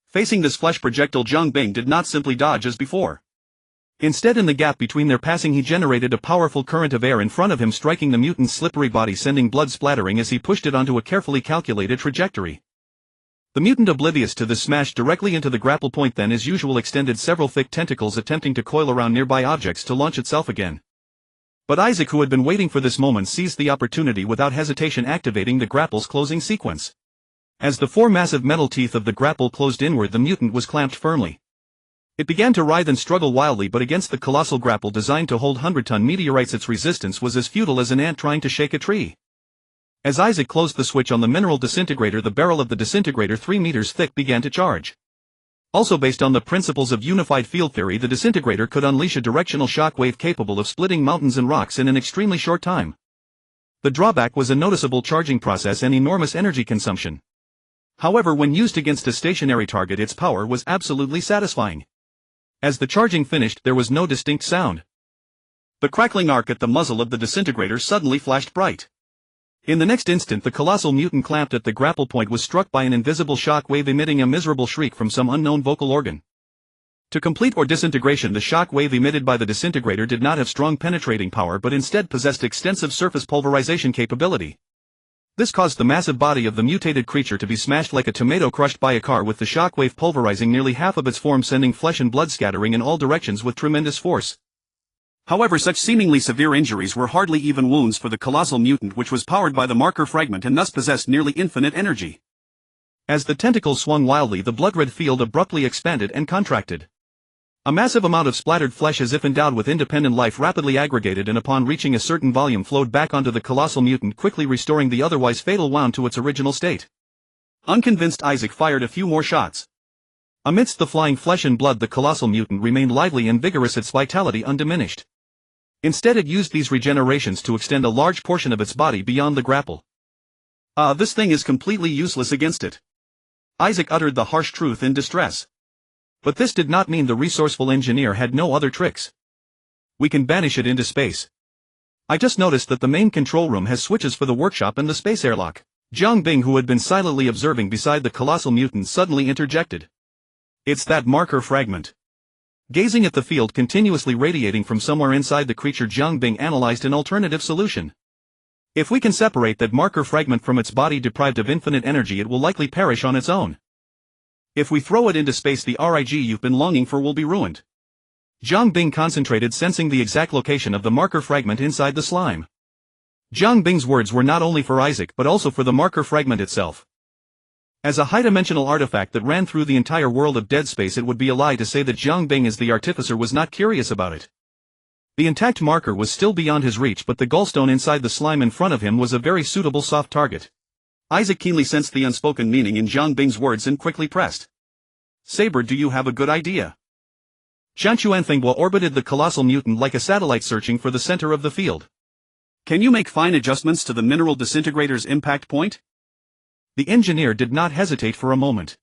Facing this flesh projectile, Jiang Bing did not simply dodge as before. Instead, in the gap between their passing he generated a powerful current of air in front of him, striking the mutant's slippery body, sending blood splattering as he pushed it onto a carefully calculated trajectory. The mutant, oblivious to this, smashed directly into the grapple point, then as usual extended several thick tentacles attempting to coil around nearby objects to launch itself again. But Isaac, who had been waiting for this moment, seized the opportunity without hesitation, activating the grapple's closing sequence. As the four massive metal teeth of the grapple closed inward, the mutant was clamped firmly. It began to writhe and struggle wildly, but against the colossal grapple designed to hold 100-ton meteorites its resistance was as futile as an ant trying to shake a tree. As Isaac closed the switch on the mineral disintegrator, the barrel of the disintegrator, 3 meters thick, began to charge. Also based on the principles of unified field theory, the disintegrator could unleash a directional shock wave capable of splitting mountains and rocks in an extremely short time. The drawback was a noticeable charging process and enormous energy consumption. However, when used against a stationary target, its power was absolutely satisfying. As the charging finished, there was no distinct sound. The crackling arc at the muzzle of the disintegrator suddenly flashed bright. In the next instant, the colossal mutant clamped at the grapple point was struck by an invisible shock wave, emitting a miserable shriek from some unknown vocal organ. To complete or disintegration, the shock wave emitted by the disintegrator did not have strong penetrating power but instead possessed extensive surface pulverization capability. This caused the massive body of the mutated creature to be smashed like a tomato crushed by a car, with the shock wave pulverizing nearly half of its form, sending flesh and blood scattering in all directions with tremendous force. However, such seemingly severe injuries were hardly even wounds for the colossal mutant, which was powered by the marker fragment and thus possessed nearly infinite energy. As the tentacles swung wildly, the blood-red field abruptly expanded and contracted. A massive amount of splattered flesh, as if endowed with independent life, rapidly aggregated and upon reaching a certain volume flowed back onto the colossal mutant, quickly restoring the otherwise fatal wound to its original state. Unconvinced, Isaac fired a few more shots. Amidst the flying flesh and blood, the colossal mutant remained lively and vigorous, its vitality undiminished. Instead, it used these regenerations to extend a large portion of its body beyond the grapple. This thing is completely useless against it. Isaac uttered the harsh truth in distress. But this did not mean the resourceful engineer had no other tricks. We can banish it into space. I just noticed that the main control room has switches for the workshop and the space airlock. Jiang Bing, who had been silently observing beside the colossal mutant, suddenly interjected. It's that marker fragment. Gazing at the field continuously radiating from somewhere inside the creature, Jiang Bing analyzed an alternative solution. If we can separate that marker fragment from its body deprived of infinite energy, it will likely perish on its own. If we throw it into space, the rig you've been longing for will be ruined. Jiang Bing concentrated, sensing the exact location of the marker fragment inside the slime. Jiang Bing's words were not only for Isaac but also for the marker fragment itself. As a high-dimensional artifact that ran through the entire world of dead space, it would be a lie to say that Jiang Bing, as the artificer, was not curious about it. The intact marker was still beyond his reach, but the gallstone inside the slime in front of him was a very suitable soft target. Isaac keenly sensed the unspoken meaning in Jiang Bing's words and quickly pressed. Saber, do you have a good idea? Chanchuanfengwa orbited the colossal mutant like a satellite, searching for the center of the field. Can you make fine adjustments to the mineral disintegrator's impact point? The engineer did not hesitate for a moment.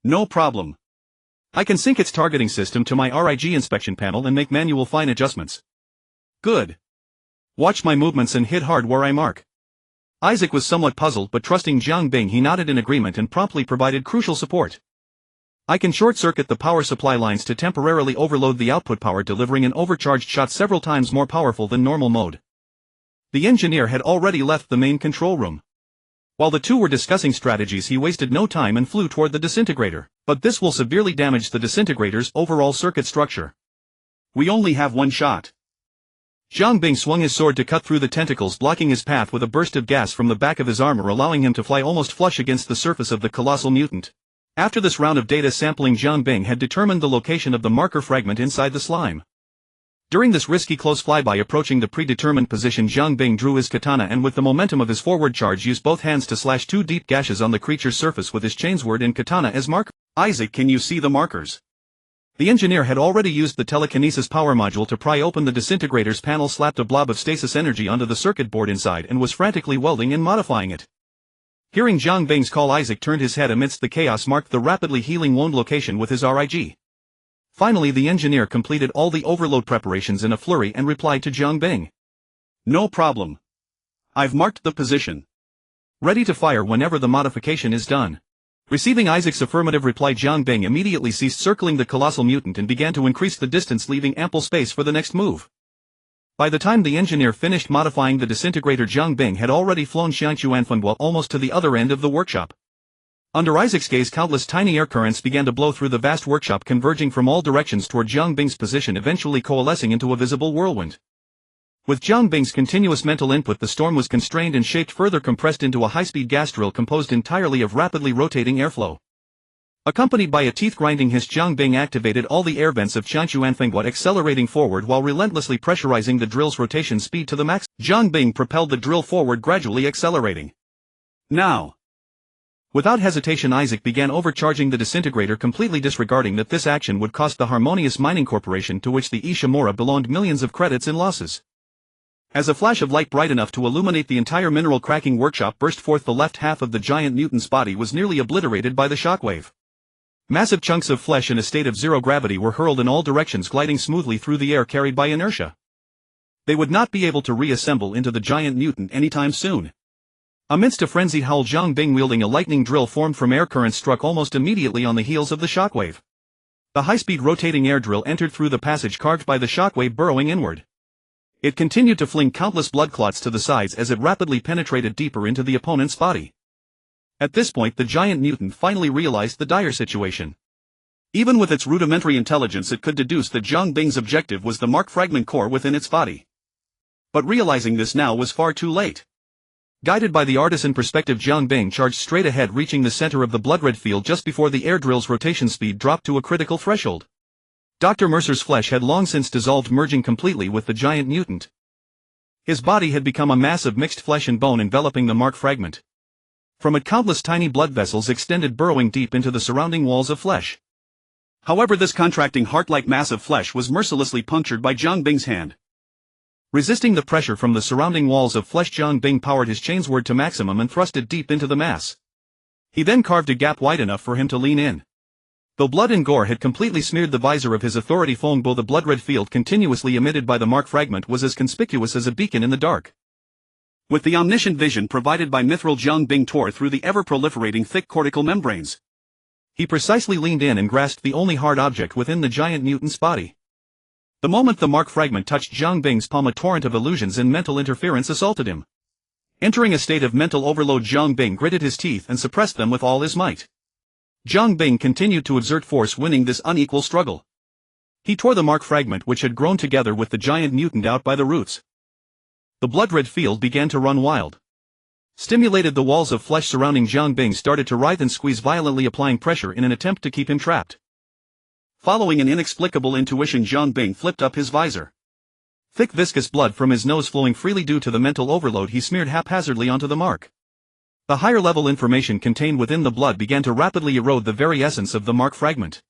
No problem. I can sync its targeting system to my RIG inspection panel and make manual fine adjustments. Good. Watch my movements and hit hard where I mark. Isaac was somewhat puzzled, but trusting Jiang Bing, he nodded in agreement and promptly provided crucial support. I can short-circuit the power supply lines to temporarily overload the output power, delivering an overcharged shot several times more powerful than normal mode. The engineer had already left the main control room. While the two were discussing strategies, he wasted no time and flew toward the disintegrator. But this will severely damage the disintegrator's overall circuit structure. We only have one shot. Jiang Bing swung his sword to cut through the tentacles, blocking his path with a burst of gas from the back of his armor, allowing him to fly almost flush against the surface of the colossal mutant. After this round of data sampling, Jiang Bing had determined the location of the marker fragment inside the slime. During this risky close flyby approaching the predetermined position, Jiang Bing drew his katana and with the momentum of his forward charge used both hands to slash two deep gashes on the creature's surface with his chainsword and katana as marker. Isaac, can you see the markers? The engineer had already used the telekinesis power module to pry open the disintegrator's panel, slapped a blob of stasis energy onto the circuit board inside and was frantically welding and modifying it. Hearing Jiang Bing's call, Isaac turned his head amidst the chaos, marked the rapidly healing wound location with his RIG. Finally the engineer completed all the overload preparations in a flurry and replied to Jiang Bing. No problem. I've marked the position. Ready to fire whenever the modification is done. Receiving Isaac's affirmative reply, Jiang Bing immediately ceased circling the colossal mutant and began to increase the distance, leaving ample space for the next move. By the time the engineer finished modifying the disintegrator, Jiang Bing had already flown Xiangchuanfengwa almost to the other end of the workshop. Under Isaac's gaze, countless tiny air currents began to blow through the vast workshop, converging from all directions toward Jiang Bing's position, eventually coalescing into a visible whirlwind. With Jiang Bing's continuous mental input, the storm was constrained and shaped, further compressed into a high-speed gas drill composed entirely of rapidly rotating airflow. Accompanied by a teeth-grinding hiss, Jiang Bing activated all the air vents of Xiangchuanfengwa, accelerating forward while relentlessly pressurizing the drill's rotation speed to the max. Jiang Bing propelled the drill forward, gradually accelerating. Now! Without hesitation, Isaac began overcharging the disintegrator, completely disregarding that this action would cost the Harmonious Mining Corporation, to which the Ishimura belonged, millions of credits in losses. As a flash of light bright enough to illuminate the entire mineral cracking workshop burst forth, the left half of the giant mutant's body was nearly obliterated by the shockwave. Massive chunks of flesh in a state of zero gravity were hurled in all directions, gliding smoothly through the air, carried by inertia. They would not be able to reassemble into the giant mutant anytime soon. Amidst a frenzied howl, Jiang Bing, wielding a lightning drill formed from air currents, struck almost immediately on the heels of the shockwave. The high-speed rotating air drill entered through the passage carved by the shockwave, burrowing inward. It continued to fling countless blood clots to the sides as it rapidly penetrated deeper into the opponent's body. At this point, the giant mutant finally realized the dire situation. Even with its rudimentary intelligence, it could deduce that Jiang Bing's objective was the mark fragment core within its body. But realizing this now was far too late. Guided by the artisan perspective, Jiang Bing charged straight ahead, reaching the center of the blood-red field just before the air drill's rotation speed dropped to a critical threshold. Dr. Mercer's flesh had long since dissolved, merging completely with the giant mutant. His body had become a mass of mixed flesh and bone enveloping the mark fragment. From it, countless tiny blood vessels extended, burrowing deep into the surrounding walls of flesh. However, this contracting heart-like mass of flesh was mercilessly punctured by Jiang Bing's hand. Resisting the pressure from the surrounding walls of flesh, Jiang Bing powered his chainsword to maximum and thrust it deep into the mass. He then carved a gap wide enough for him to lean in. Though blood and gore had completely smeared the visor of his authority Fongbo, the blood-red field continuously emitted by the mark fragment was as conspicuous as a beacon in the dark. With the omniscient vision provided by Mithril, Jiang Bing tore through the ever-proliferating thick cortical membranes. He precisely leaned in and grasped the only hard object within the giant mutant's body. The moment the mark fragment touched Jiang Bing's palm, a torrent of illusions and mental interference assaulted him. Entering a state of mental overload, Jiang Bing gritted his teeth and suppressed them with all his might. Jiang Bing continued to exert force, winning this unequal struggle. He tore the mark fragment, which had grown together with the giant mutant, out by the roots. The blood-red field began to run wild. Stimulated, the walls of flesh surrounding Jiang Bing started to writhe and squeeze violently, applying pressure in an attempt to keep him trapped. Following an inexplicable intuition, Jiang Bing flipped up his visor. Thick viscous blood from his nose flowing freely due to the mental overload he smeared haphazardly onto the mark. The higher-level information contained within the blood began to rapidly erode the very essence of the mark fragment.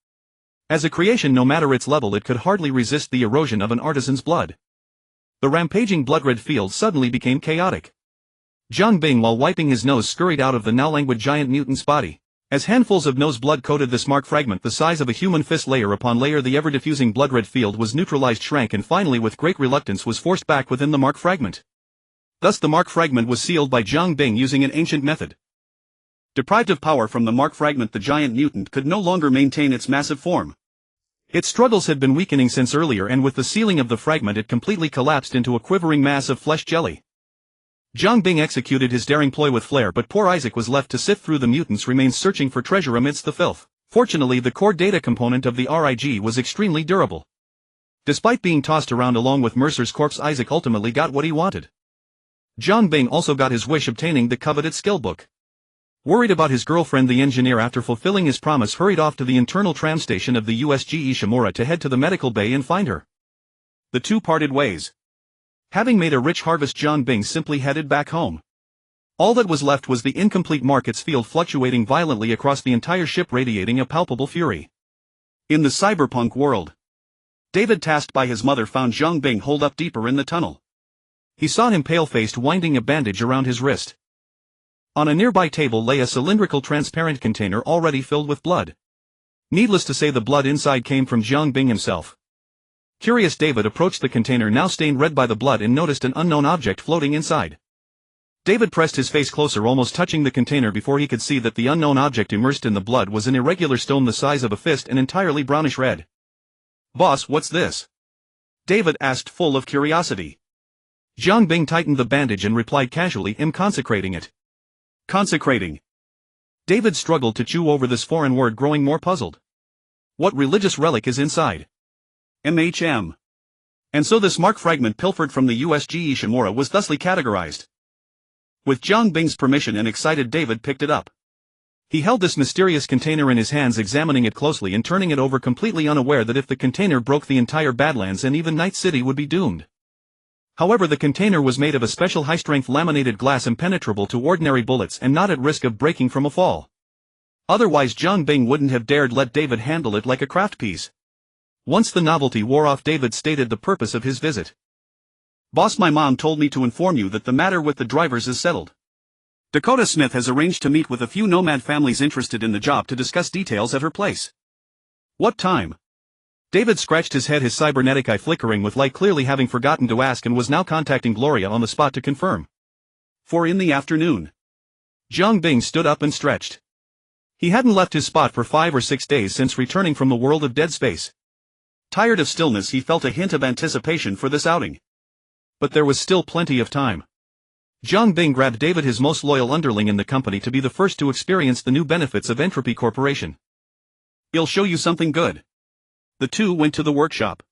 As a creation, no matter its level, it could hardly resist the erosion of an artisan's blood. The rampaging blood-red field suddenly became chaotic. Jiang Bing, while wiping his nose, scurried out of the now languid giant mutant's body. As handfuls of nose blood coated this mark fragment the size of a human fist, layer upon layer, the ever-diffusing blood-red field was neutralized, shrank, and finally with great reluctance was forced back within the mark fragment. Thus the mark fragment was sealed by Jiang Bing using an ancient method. Deprived of power from the mark fragment, the giant mutant could no longer maintain its massive form. Its struggles had been weakening since earlier, and with the sealing of the fragment it completely collapsed into a quivering mass of flesh jelly. Jiang Bing executed his daring ploy with flair, but poor Isaac was left to sift through the mutant's remains, searching for treasure amidst the filth. Fortunately, the core data component of the RIG was extremely durable. Despite being tossed around along with Mercer's corpse, Isaac ultimately got what he wanted. Jiang Bing also got his wish, obtaining the coveted skill book. Worried about his girlfriend, the engineer, after fulfilling his promise, hurried off to the internal tram station of the USG Ishimura to head to the medical bay and find her. The two parted ways. Having made a rich harvest, Jiang Bing simply headed back home. All that was left was the incomplete markets field fluctuating violently across the entire ship, radiating a palpable fury. In the cyberpunk world, David, tasked by his mother, found Jiang Bing holed up deeper in the tunnel. He saw him pale-faced, winding a bandage around his wrist. On a nearby table lay a cylindrical transparent container already filled with blood. Needless to say, the blood inside came from Jiang Bing himself. Curious, David approached the container, now stained red by the blood, and noticed an unknown object floating inside. David pressed his face closer, almost touching the container, before he could see that the unknown object immersed in the blood was an irregular stone the size of a fist and entirely brownish red. "Boss, what's this?" David asked, full of curiosity. Jiang Bing tightened the bandage and replied casually, "I'm consecrating it." Consecrating? David struggled to chew over this foreign word, growing more puzzled. What religious relic is inside? MHM. And so this mark fragment pilfered from the USG Ishimura was thusly categorized. With Jiang Bing's permission, an excited David picked it up. He held this mysterious container in his hands, examining it closely and turning it over, completely unaware that if the container broke, the entire Badlands and even Night City would be doomed. However, the container was made of a special high-strength laminated glass, impenetrable to ordinary bullets and not at risk of breaking from a fall. Otherwise, Jiang Bing wouldn't have dared let David handle it like a craft piece. Once the novelty wore off, David stated the purpose of his visit. "Boss, my mom told me to inform you that the matter with the drivers is settled. Dakota Smith has arranged to meet with a few nomad families interested in the job to discuss details at her place." "What time?" David scratched his head, his cybernetic eye flickering with light, clearly having forgotten to ask, and was now contacting Gloria on the spot to confirm. "4 in the afternoon." Jiang Bing stood up and stretched. He hadn't left his spot for 5 or 6 days since returning from the world of dead space. Tired of stillness, he felt a hint of anticipation for this outing. But there was still plenty of time. Jiang Bing grabbed David, his most loyal underling in the company, to be the first to experience the new benefits of Entropy Corporation. "He'll show you something good." The two went to the workshop.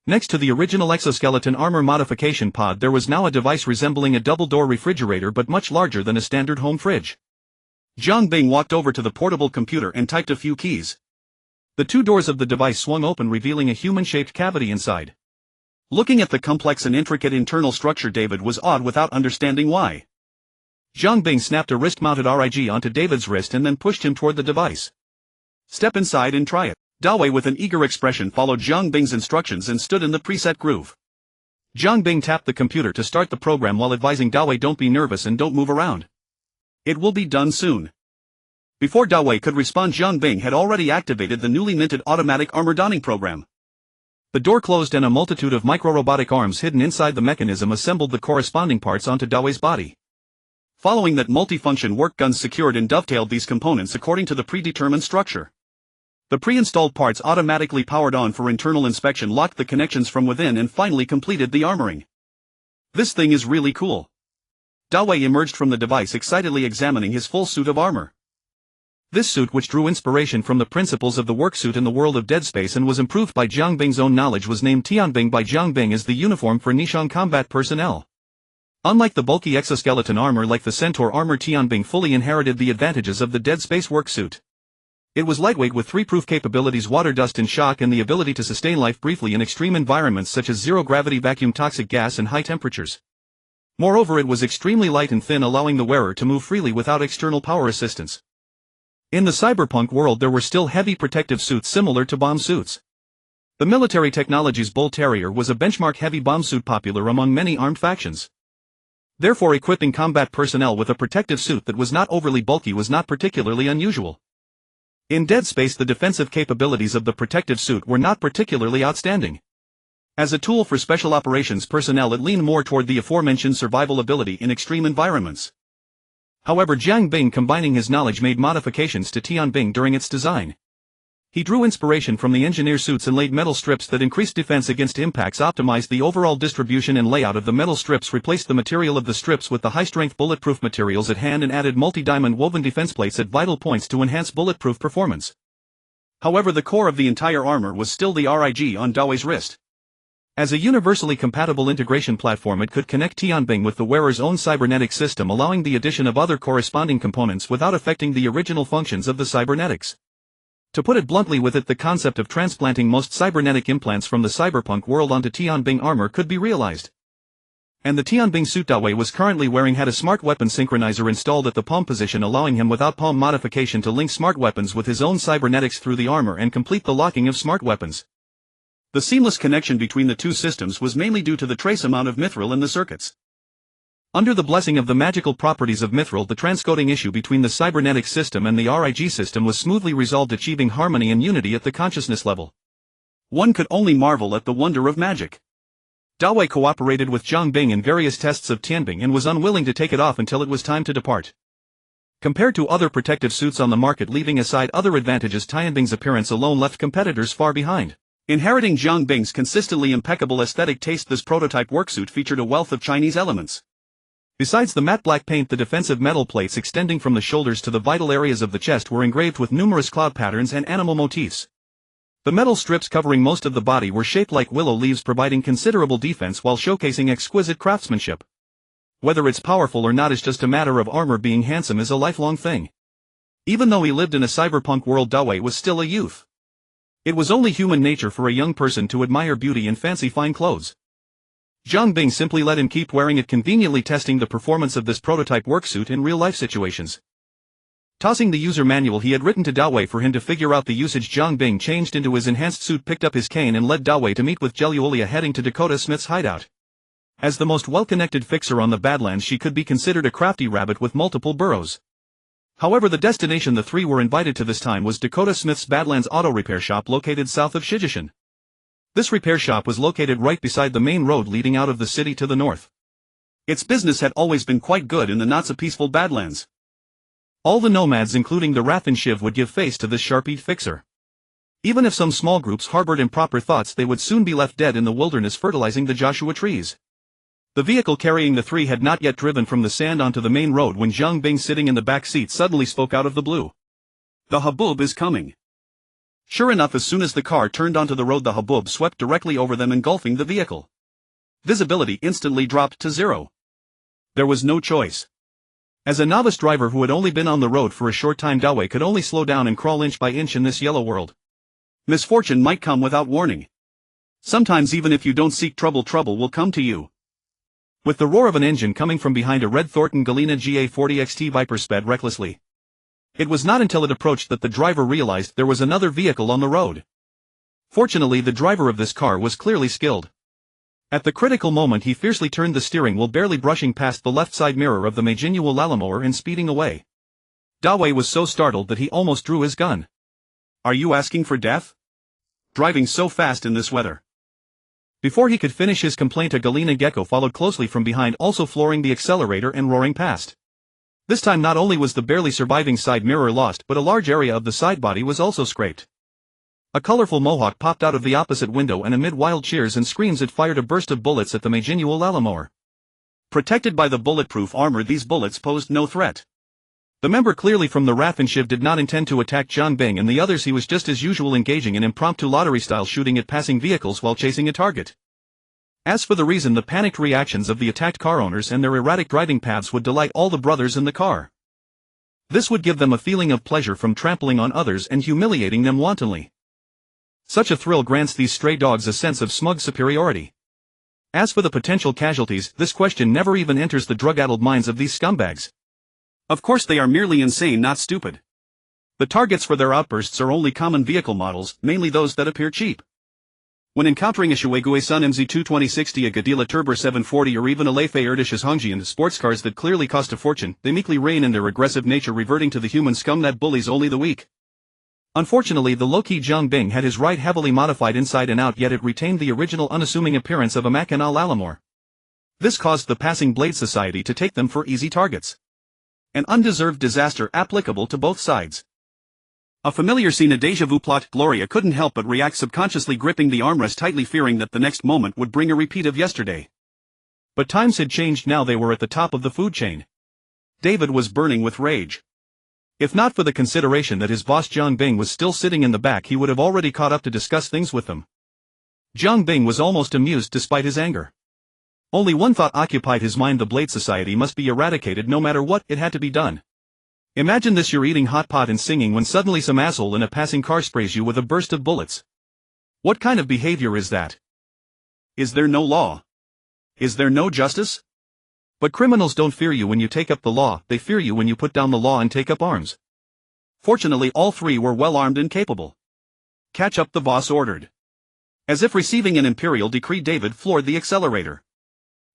Next to the original exoskeleton armor modification pod, there was now a device resembling a double-door refrigerator, but much larger than a standard home fridge. Jiang Bing walked over to the portable computer and typed a few keys. The two doors of the device swung open, revealing a human-shaped cavity inside. Looking at the complex and intricate internal structure, David was awed without understanding why. Jiang Bing snapped a wrist-mounted RIG onto David's wrist and then pushed him toward the device. "Step inside and try it." Dawei, with an eager expression, followed Jiang Bing's instructions and stood in the preset groove. Jiang Bing tapped the computer to start the program while advising Dawei, "Don't be nervous and don't move around. It will be done soon." Before Dawei could respond, Jiang Bing had already activated the newly minted automatic armor donning program. The door closed and a multitude of micro-robotic arms hidden inside the mechanism assembled the corresponding parts onto Dawei's body. Following that, multifunction work guns secured and dovetailed these components according to the predetermined structure. The pre-installed parts automatically powered on for internal inspection, locked the connections from within, and finally completed the armoring. "This thing is really cool." Dawei emerged from the device, excitedly examining his full suit of armor. This suit, which drew inspiration from the principles of the worksuit in the world of Dead Space and was improved by Jiang Bing's own knowledge, was named Tianbing by Jiang Bing as the uniform for Nishang combat personnel. Unlike the bulky exoskeleton armor like the Centaur armor, Tianbing fully inherited the advantages of the Dead Space worksuit. It was lightweight with 3 proof capabilities: water, dust and shock, and the ability to sustain life briefly in extreme environments such as zero-gravity, vacuum, toxic gas and high temperatures. Moreover, it was extremely light and thin, allowing the wearer to move freely without external power assistance. In the cyberpunk world, there were still heavy protective suits similar to bomb suits. The military technology's Bull Terrier was a benchmark heavy bomb suit popular among many armed factions. Therefore, equipping combat personnel with a protective suit that was not overly bulky was not particularly unusual. In Dead Space, the defensive capabilities of the protective suit were not particularly outstanding. As a tool for special operations personnel, it leaned more toward the aforementioned survival ability in extreme environments. However, Jiang Bing, combining his knowledge, made modifications to Tianbing during its design. He drew inspiration from the engineer suits and laid metal strips that increased defense against impacts, optimized the overall distribution and layout of the metal strips, replaced the material of the strips with the high-strength bulletproof materials at hand, and added multi-diamond woven defense plates at vital points to enhance bulletproof performance. However, the core of the entire armor was still the RIG on Dawei's wrist. As a universally compatible integration platform, it could connect Tianbing with the wearer's own cybernetic system, allowing the addition of other corresponding components without affecting the original functions of the cybernetics. To put it bluntly, with it, the concept of transplanting most cybernetic implants from the cyberpunk world onto Tianbing armor could be realized. And the Tianbing suit Dawei was currently wearing had a smart weapon synchronizer installed at the palm position, allowing him without palm modification to link smart weapons with his own cybernetics through the armor and complete the locking of smart weapons. The seamless connection between the two systems was mainly due to the trace amount of mithril in the circuits. Under the blessing of the magical properties of mithril, the transcoding issue between the cybernetic system and the RIG system was smoothly resolved, achieving harmony and unity at the consciousness level. One could only marvel at the wonder of magic. Dawei cooperated with Zhang Bing in various tests of Tianbing and was unwilling to take it off until it was time to depart. Compared to other protective suits on the market, leaving aside other advantages, Tianbing's appearance alone left competitors far behind. Inheriting Zhang Bing's consistently impeccable aesthetic taste, this prototype worksuit featured a wealth of Chinese elements. Besides the matte black paint, the defensive metal plates extending from the shoulders to the vital areas of the chest were engraved with numerous cloud patterns and animal motifs. The metal strips covering most of the body were shaped like willow leaves, providing considerable defense while showcasing exquisite craftsmanship. Whether it's powerful or not is just a matter of armor. Being handsome is a lifelong thing. Even though he lived in a cyberpunk world, Dawei was still a youth. It was only human nature for a young person to admire beauty and fancy fine clothes. Zhang Bing simply let him keep wearing it, conveniently testing the performance of this prototype worksuit in real-life situations. Tossing the user manual he had written to Dawei for him to figure out the usage, Zhang Bing changed into his enhanced suit, picked up his cane and led Dawei to meet with Jeluolia, heading to Dakota Smith's hideout. As the most well-connected fixer on the Badlands, she could be considered a crafty rabbit with multiple burrows. However, the destination the three were invited to this time was Dakota Smith's Badlands auto repair shop located south of Shijishan. This repair shop was located right beside the main road leading out of the city to the north. Its business had always been quite good in the not-so-peaceful Badlands. All the nomads, including the Wrath and Shiv, would give face to this sharp-eat fixer. Even if some small groups harbored improper thoughts, they would soon be left dead in the wilderness fertilizing the Joshua trees. The vehicle carrying the three had not yet driven from the sand onto the main road when Zhang Bing, sitting in the back seat, suddenly spoke out of the blue. "The Haboob is coming." Sure enough, as soon as the car turned onto the road, the Haboob swept directly over them, engulfing the vehicle. Visibility instantly dropped to 0. There was no choice. As a novice driver who had only been on the road for a short time, Dawei could only slow down and crawl inch by inch in this yellow world. Misfortune might come without warning. Sometimes even if you don't seek trouble, trouble will come to you. With the roar of an engine coming from behind, a red Thornton Galena GA40 XT Viper sped recklessly. It was not until it approached that the driver realized there was another vehicle on the road. Fortunately, the driver of this car was clearly skilled. At the critical moment, he fiercely turned the steering wheel, barely brushing past the left side mirror of the Magenual Lalamore and speeding away. Dawei was so startled that he almost drew his gun. "Are you asking for death? Driving so fast in this weather?" Before he could finish his complaint, a Galena Gecko followed closely from behind, also flooring the accelerator and roaring past. This time not only was the barely surviving side mirror lost, but a large area of the side body was also scraped. A colorful mohawk popped out of the opposite window, and amid wild cheers and screams it fired a burst of bullets at the Magenual Lalamore. Protected by the bulletproof armor, these bullets posed no threat. The member clearly from the Wrath and Shiv did not intend to attack Zhang Bing and the others. He was just as usual engaging in impromptu lottery-style shooting at passing vehicles while chasing a target. As for the reason, the panicked reactions of the attacked car owners and their erratic driving paths would delight all the brothers in the car. This would give them a feeling of pleasure from trampling on others and humiliating them wantonly. Such a thrill grants these stray dogs a sense of smug superiority. As for the potential casualties, this question never even enters the drug-addled minds of these scumbags. Of course they are merely insane, not stupid. The targets for their outbursts are only common vehicle models, mainly those that appear cheap. When encountering a Shuegue Sun MZ2 2060, a Gadila Turbo 740, or even a Leifei Erdisches Hongjian, sports cars that clearly cost a fortune, they meekly reign in their aggressive nature, reverting to the human scum that bullies only the weak. Unfortunately, the low-key Zhang Bing had his ride heavily modified inside and out, yet it retained the original unassuming appearance of a Mackinac Lalamore. This caused the passing Blade Society to take them for easy targets. An undeserved disaster applicable to both sides. A familiar scene, a déjà vu plot. Gloria couldn't help but react, subconsciously gripping the armrest tightly, fearing that the next moment would bring a repeat of yesterday. But times had changed now. They were at the top of the food chain. David was burning with rage. If not for the consideration that his boss Zhang Bing was still sitting in the back, he would have already caught up to discuss things with them. Zhang Bing was almost amused despite his anger. Only one thought occupied his mind: the Blade Society must be eradicated no matter what, it had to be done. Imagine this: you're eating hot pot and singing when suddenly some asshole in a passing car sprays you with a burst of bullets. What kind of behavior is that? Is there no law? Is there no justice? But criminals don't fear you when you take up the law, they fear you when you put down the law and take up arms. Fortunately, all three were well armed and capable. Catch up, the boss ordered. As if receiving an imperial decree, David floored the accelerator.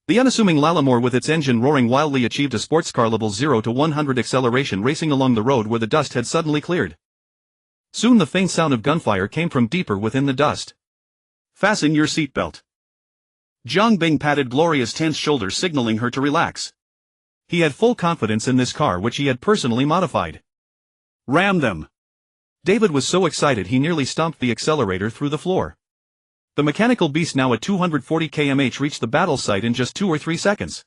The unassuming Lalamore, with its engine roaring wildly, achieved a sports car level 0 to 100 acceleration, racing along the road where the dust had suddenly cleared. Soon the faint sound of gunfire came from deeper within the dust. Fasten your seatbelt. Jiang Bing patted Gloria's tense shoulders, signaling her to relax. He had full confidence in this car, which he had personally modified. Ram them! David was so excited he nearly stomped the accelerator through the floor. The mechanical beast, now at 240 km/h, reached the battle site in just 2 or 3 seconds.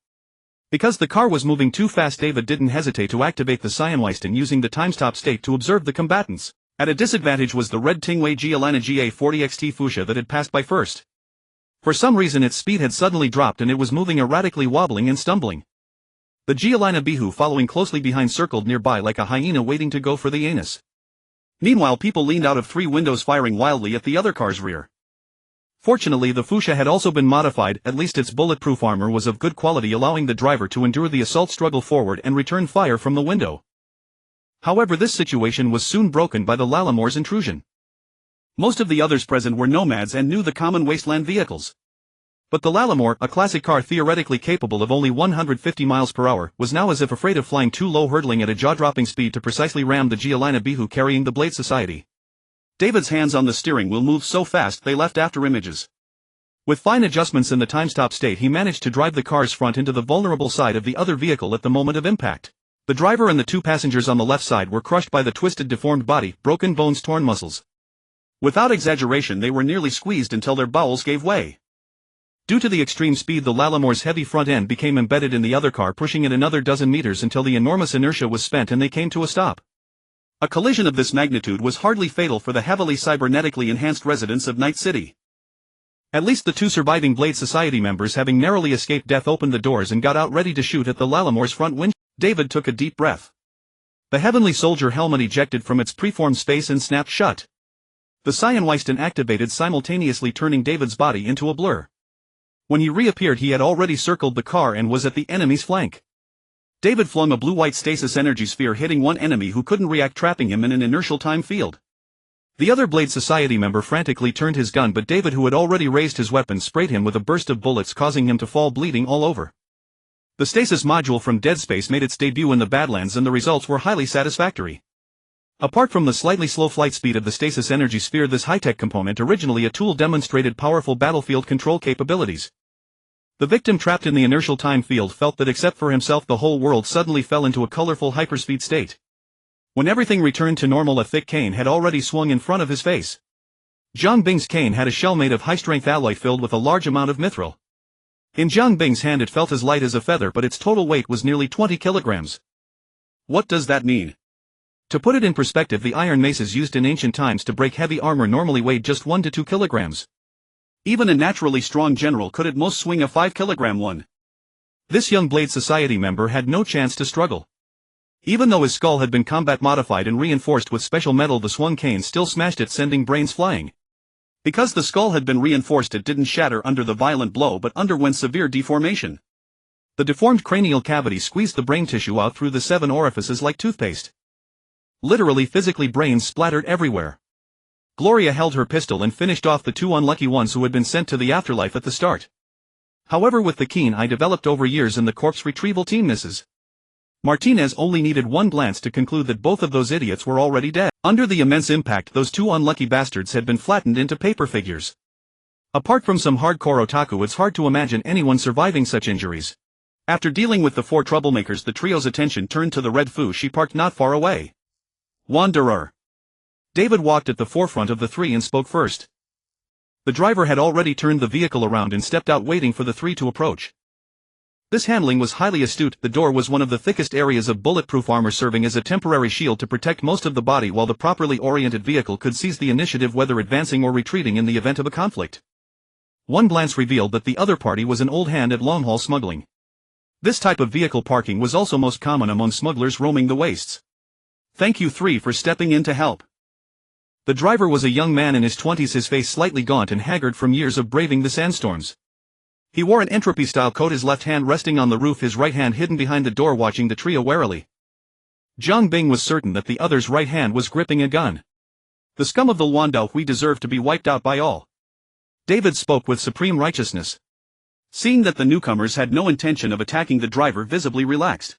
Because the car was moving too fast, David didn't hesitate to activate the Cyanweiston, using the time-stop state to observe the combatants. At a disadvantage was the red Tingwei Giolana GA40XT Fuchsia that had passed by first. For some reason its speed had suddenly dropped and it was moving erratically, wobbling and stumbling. The Giolana Bihu, following closely behind, circled nearby like a hyena waiting to go for the anus. Meanwhile, people leaned out of 3 windows, firing wildly at the other car's rear. Fortunately, the Fuchsia had also been modified. At least its bulletproof armor was of good quality, allowing the driver to endure the assault, struggle forward and return fire from the window. However, this situation was soon broken by the Lalamore's intrusion. Most of the others present were nomads and knew the common wasteland vehicles. But the Lalamore, a classic car theoretically capable of only 150 miles per hour, was now as if afraid of flying too low, hurtling at a jaw-dropping speed to precisely ram the Giolana Bihu carrying the Blade Society. David's hands on the steering wheel moved so fast they left after images. With fine adjustments in the time-stop state, he managed to drive the car's front into the vulnerable side of the other vehicle at the moment of impact. The driver and the 2 passengers on the left side were crushed by the twisted, deformed body, broken bones, torn muscles. Without exaggeration, they were nearly squeezed until their bowels gave way. Due to the extreme speed, the Lalamore's heavy front end became embedded in the other car, pushing it another dozen meters until the enormous inertia was spent and they came to a stop. A collision of this magnitude was hardly fatal for the heavily cybernetically enhanced residents of Night City. At least the 2 surviving Blade Society members, having narrowly escaped death, opened the doors and got out ready to shoot at the Lalamore's front windshield. David took a deep breath. The Heavenly Soldier helmet ejected from its preformed space and snapped shut. The Cyanweiston activated simultaneously, turning David's body into a blur. When he reappeared, he had already circled the car and was at the enemy's flank. David flung a blue-white stasis energy sphere, hitting one enemy who couldn't react, trapping him in an inertial time field. The other Blade Society member frantically turned his gun, but David, who had already raised his weapon, sprayed him with a burst of bullets, causing him to fall bleeding all over. The stasis module from Dead Space made its debut in the Badlands, and the results were highly satisfactory. Apart from the slightly slow flight speed of the stasis energy sphere, this high-tech component, originally a tool, demonstrated powerful battlefield control capabilities. The victim trapped in the inertial time field felt that except for himself the whole world suddenly fell into a colorful hyperspeed state. When everything returned to normal, a thick cane had already swung in front of his face. Jiang Bing's cane had a shell made of high-strength alloy filled with a large amount of mithril. In Jiang Bing's hand it felt as light as a feather, but its total weight was nearly 20 kilograms. What does that mean? To put it in perspective, the iron maces used in ancient times to break heavy armor normally weighed just 1 to 2 kilograms. Even a naturally strong general could at most swing a 5-kilogram one. This young Blade Society member had no chance to struggle. Even though his skull had been combat modified and reinforced with special metal, the swung cane still smashed it, sending brains flying. Because the skull had been reinforced, it didn't shatter under the violent blow but underwent severe deformation. The deformed cranial cavity squeezed the brain tissue out through the 7 orifices like toothpaste. Literally, physically, brains splattered everywhere. Gloria held her pistol and finished off the 2 unlucky ones who had been sent to the afterlife at the start. However, with the keen eye developed over years in the corpse retrieval team, Mrs. Martinez only needed one glance to conclude that both of those idiots were already dead. Under the immense impact, those 2 unlucky bastards had been flattened into paper figures. Apart from some hardcore otaku, it's hard to imagine anyone surviving such injuries. After dealing with the 4 troublemakers, the trio's attention turned to the red foo she parked not far away. Wanderer. David walked at the forefront of the 3 and spoke first. The driver had already turned the vehicle around and stepped out, waiting for the 3 to approach. This handling was highly astute. The door was one of the thickest areas of bulletproof armor, serving as a temporary shield to protect most of the body, while the properly oriented vehicle could seize the initiative, whether advancing or retreating in the event of a conflict. One glance revealed that the other party was an old hand at long-haul smuggling. This type of vehicle parking was also most common among smugglers roaming the wastes. Thank you three for stepping in to help. The driver was a young man in his 20s, his face slightly gaunt and haggard from years of braving the sandstorms. He wore an entropy-style coat, his left hand resting on the roof, his right hand hidden behind the door, watching the trio warily. Jiang Bing was certain that the other's right hand was gripping a gun. The scum of the Luandao deserved to be wiped out by all. David spoke with supreme righteousness. Seeing that the newcomers had no intention of attacking, the driver visibly relaxed.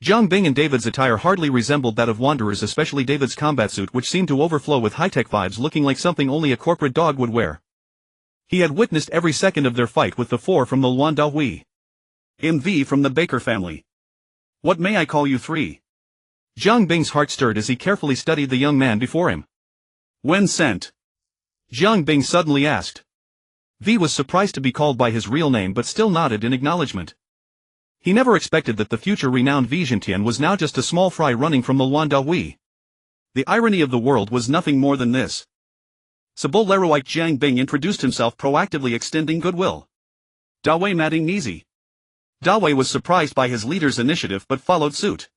Jiang Bing and David's attire hardly resembled that of wanderers, especially David's combat suit, which seemed to overflow with high-tech vibes, looking like something only a corporate dog would wear. He had witnessed every second of their fight with the four from the Luandao. MV from the Baker family. What may I call you three? Jiang Bing's heart stirred as he carefully studied the young man before him. Vincent? Jiang Bing suddenly asked. V was surprised to be called by his real name but still nodded in acknowledgement. He never expected that the future renowned Vincentian was now just a small fry running from the Luandao. The irony of the world was nothing more than this. Sabol-Leroite Jiang Bing introduced himself, proactively extending goodwill. Dawei Mading Nizi. Dawei was surprised by his leader's initiative but followed suit.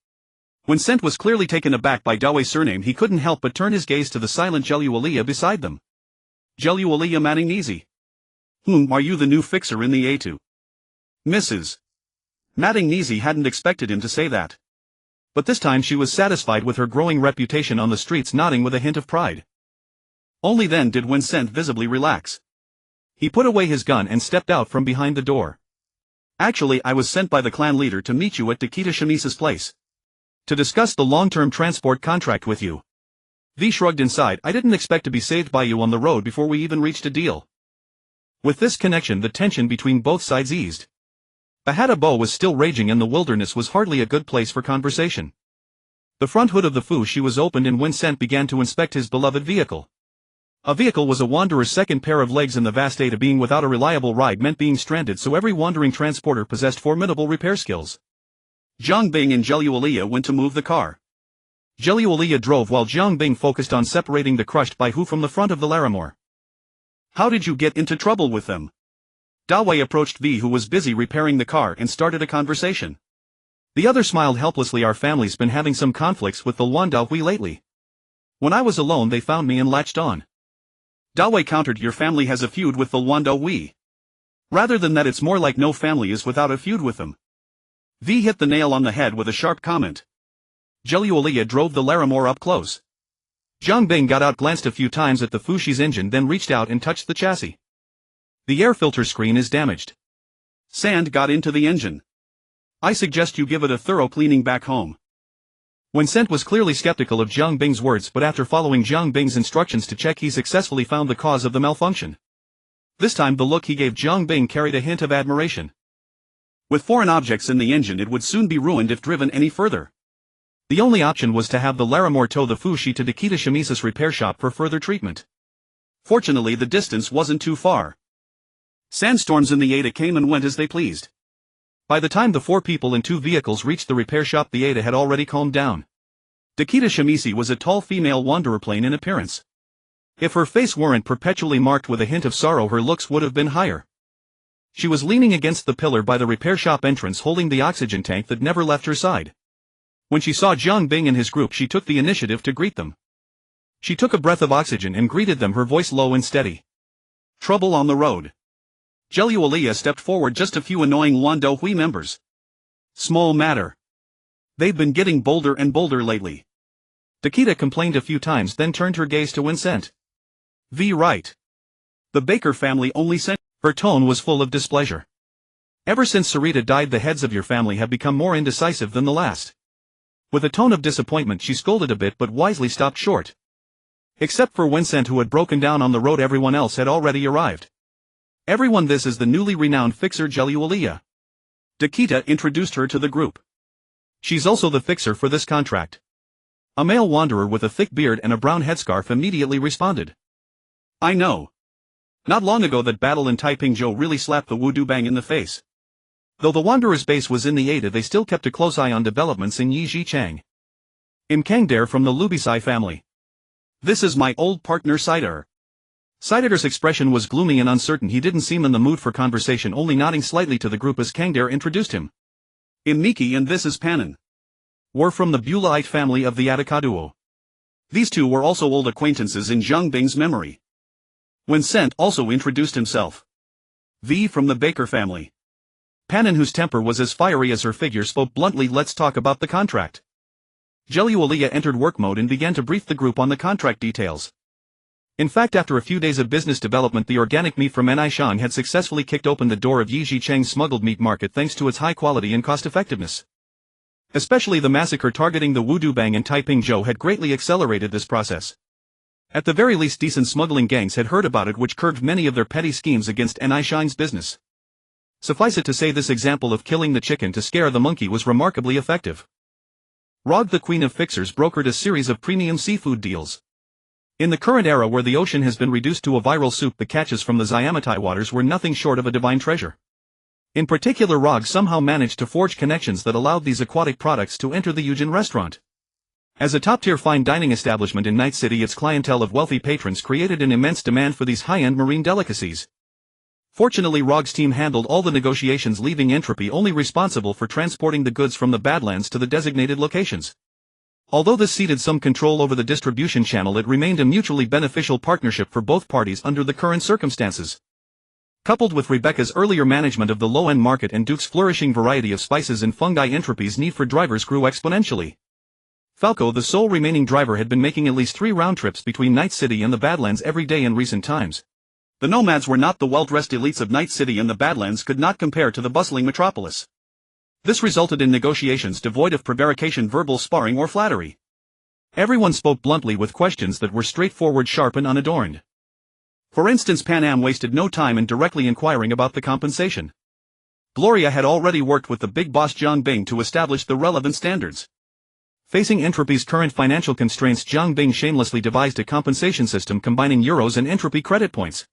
Vincent was clearly taken aback by Dawei's surname. He couldn't help but turn his gaze to the silent Jelualia beside them. Jelualia Mading Nizi. Are you the new fixer in the A2? Mrs. Mading Nizi hadn't expected him to say that. But this time she was satisfied with her growing reputation on the streets, nodding with a hint of pride. Only then did Vincent visibly relax. He put away his gun and stepped out from behind the door. Actually, I was sent by the clan leader to meet you at Dekita Shamisa's place. To discuss the long-term transport contract with you. V shrugged inside. I didn't expect to be saved by you on the road before we even reached a deal. With this connection, the tension between both sides eased. Bahadabo was still raging and the wilderness was hardly a good place for conversation. The front hood of the Fushi was opened and Vincent began to inspect his beloved vehicle. A vehicle was a wanderer's second pair of legs in the vast data. Being without a reliable ride meant being stranded, so every wandering transporter possessed formidable repair skills. Jiang Bing and Jelualia went to move the car. Jelualia drove while Jiang Bing focused on separating the crushed by Hu from the front of the Larimore. How did you get into trouble with them? Dawei approached V, who was busy repairing the car, and started a conversation. The other smiled helplessly. Our family's been having some conflicts with the Luandao lately. When I was alone they found me and latched on. Dawei countered. Your family has a feud with the Luandao. Rather than that, it's more like no family is without a feud with them. V hit the nail on the head with a sharp comment. Jelualia drove the Larimore up close. Jiang Bing got out, glanced a few times at the Fushi's engine, then reached out and touched the chassis. The air filter screen is damaged. Sand got into the engine. I suggest you give it a thorough cleaning back home. Vincent was clearly skeptical of Jiang Bing's words, but after following Jiang Bing's instructions to check, he successfully found the cause of the malfunction. This time the look he gave Jiang Bing carried a hint of admiration. With foreign objects in the engine, it would soon be ruined if driven any further. The only option was to have the Larimore tow the Fushi to Dekita Shamisa's repair shop for further treatment. Fortunately, the distance wasn't too far. Sandstorms in the Ada came and went as they pleased. By the time the 4 people in 2 vehicles reached the repair shop, the Ada had already calmed down. Dekita Shamisi was a tall female wanderer, plain in appearance. If her face weren't perpetually marked with a hint of sorrow, her looks would have been higher. She was leaning against the pillar by the repair shop entrance, holding the oxygen tank that never left her side. When she saw Jiang Bing and his group, she took the initiative to greet them. She took a breath of oxygen and greeted them, her voice low and steady. Trouble on the road. Jelualia stepped forward. Just a few annoying Luandao members. Small matter. They've been getting bolder and bolder lately. Dekita complained a few times, then turned her gaze to Vincent. V right. The Baker family only sent. Her tone was full of displeasure. Ever since Sarita died, the heads of your family have become more indecisive than the last. With a tone of disappointment she scolded a bit, but wisely stopped short. Except for Vincent, who had broken down on the road, everyone else had already arrived. Everyone, this is the newly renowned fixer Jelualia. Dekita introduced her to the group. She's also the fixer for this contract. A male wanderer with a thick beard and a brown headscarf immediately responded. I know. Not long ago that battle in Taipingzhou really slapped the Wudu Bang in the face. Though the wanderer's base was in the Ada, they still kept a close eye on developments in Yijichang. Im Kangdare from the Lubisai family. This is my old partner Sider. Sider's expression was gloomy and uncertain. He didn't seem in the mood for conversation, only nodding slightly to the group as Kangdare introduced him. Im Miki, and this is Panam. were from the Bulaite family of the Atakaduo. These two were also old acquaintances in Zhang Bing's memory. Vincent also introduced himself. V from the Baker family. Panam, whose temper was as fiery as her figure, spoke bluntly, "Let's talk about the contract." Jeliualia entered work mode and began to brief the group on the contract details. In fact, after a few days of business development, the organic meat from Nishan had successfully kicked open the door of Yi Zhicheng's smuggled meat market thanks to its high quality and cost-effectiveness. Especially the massacre targeting the Wudubang and Taipingzhou had greatly accelerated this process. At the very least, decent smuggling gangs had heard about it, which curbed many of their petty schemes against Nishan's business. Suffice it to say, this example of killing the chicken to scare the monkey was remarkably effective. Rog, the queen of fixers, brokered a series of premium seafood deals. In the current era where the ocean has been reduced to a viral soup, the catches from the Xiamatai waters were nothing short of a divine treasure. In particular, Rog somehow managed to forge connections that allowed these aquatic products to enter the Yujin restaurant. As a top-tier fine dining establishment in Night City, its clientele of wealthy patrons created an immense demand for these high-end marine delicacies. Fortunately, Rog's team handled all the negotiations, leaving Entropy only responsible for transporting the goods from the Badlands to the designated locations. Although this ceded some control over the distribution channel, it remained a mutually beneficial partnership for both parties under the current circumstances. Coupled with Rebecca's earlier management of the low-end market and Duke's flourishing variety of spices and fungi, Entropy's need for drivers grew exponentially. Falco, the sole remaining driver, had been making at least 3 round trips between Night City and the Badlands every day in recent times. The nomads were not the well-dressed elites of Night City, and the Badlands could not compare to the bustling metropolis. This resulted in negotiations devoid of prevarication, verbal sparring, or flattery. Everyone spoke bluntly with questions that were straightforward, sharp, and unadorned. For instance, Panam wasted no time in directly inquiring about the compensation. Gloria had already worked with the big boss Zhang Bing to establish the relevant standards. Facing Entropy's current financial constraints, Zhang Bing shamelessly devised a compensation system combining euros and Entropy credit points.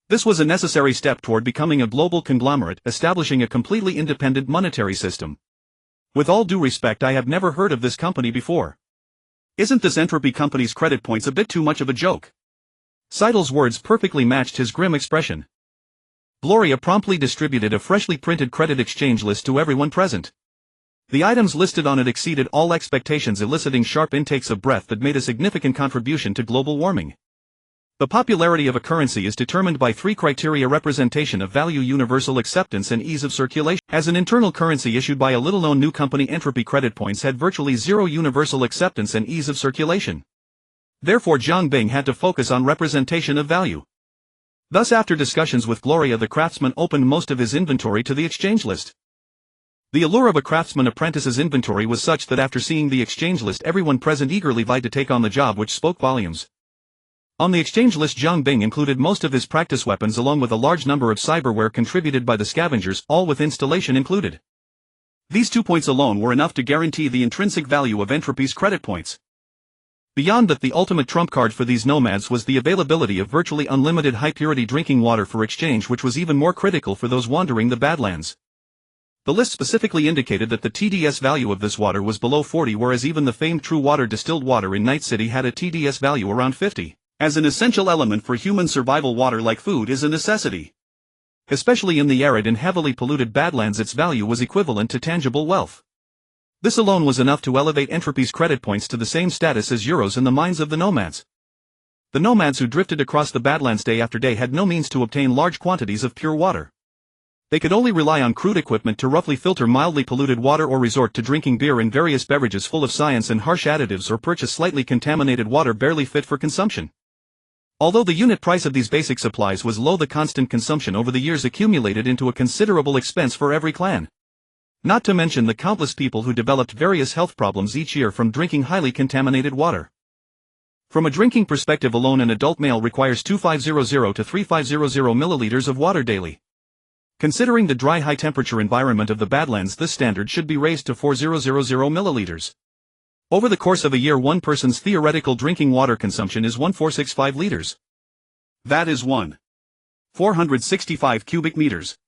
This was a necessary step toward becoming a global conglomerate, establishing a completely independent monetary system. With all due respect, I have never heard of this company before. Isn't this Entropy company's credit points a bit too much of a joke? Seidel's words perfectly matched his grim expression. Gloria promptly distributed a freshly printed credit exchange list to everyone present. The items listed on it exceeded all expectations, eliciting sharp intakes of breath that made a significant contribution to global warming. The popularity of a currency is determined by 3 criteria: representation of value, universal acceptance, and ease of circulation. As an internal currency issued by a little-known new company, Entropy credit points had virtually zero universal acceptance and ease of circulation. Therefore, Zhang Bing had to focus on representation of value. Thus, after discussions with Gloria, the craftsman opened most of his inventory to the exchange list. The allure of a craftsman apprentice's inventory was such that after seeing the exchange list, everyone present eagerly vied to take on the job, which spoke volumes. On the exchange list, Zhang Bing included most of his practice weapons along with a large number of cyberware contributed by the scavengers, all with installation included. These 2 points alone were enough to guarantee the intrinsic value of Entropy's credit points. Beyond that, the ultimate trump card for these nomads was the availability of virtually unlimited high-purity drinking water for exchange, which was even more critical for those wandering the Badlands. The list specifically indicated that the TDS value of this water was below 40, whereas even the famed True Water distilled water in Night City had a TDS value around 50. As an essential element for human survival, water, like food, is a necessity. Especially in the arid and heavily polluted Badlands, its value was equivalent to tangible wealth. This alone was enough to elevate Entropy's credit points to the same status as euros in the minds of the nomads. The nomads who drifted across the Badlands day after day had no means to obtain large quantities of pure water. They could only rely on crude equipment to roughly filter mildly polluted water, or resort to drinking beer and various beverages full of science and harsh additives, or purchase slightly contaminated water barely fit for consumption. Although the unit price of these basic supplies was low, the constant consumption over the years accumulated into a considerable expense for every clan. Not to mention the countless people who developed various health problems each year from drinking highly contaminated water. From a drinking perspective alone, an adult male requires 2500 to 3500 milliliters of water daily. Considering the dry, high-temperature environment of the Badlands, this standard should be raised to 4000 milliliters. Over the course of a year, one person's theoretical drinking water consumption is 1465 liters. That is 1,465 cubic meters.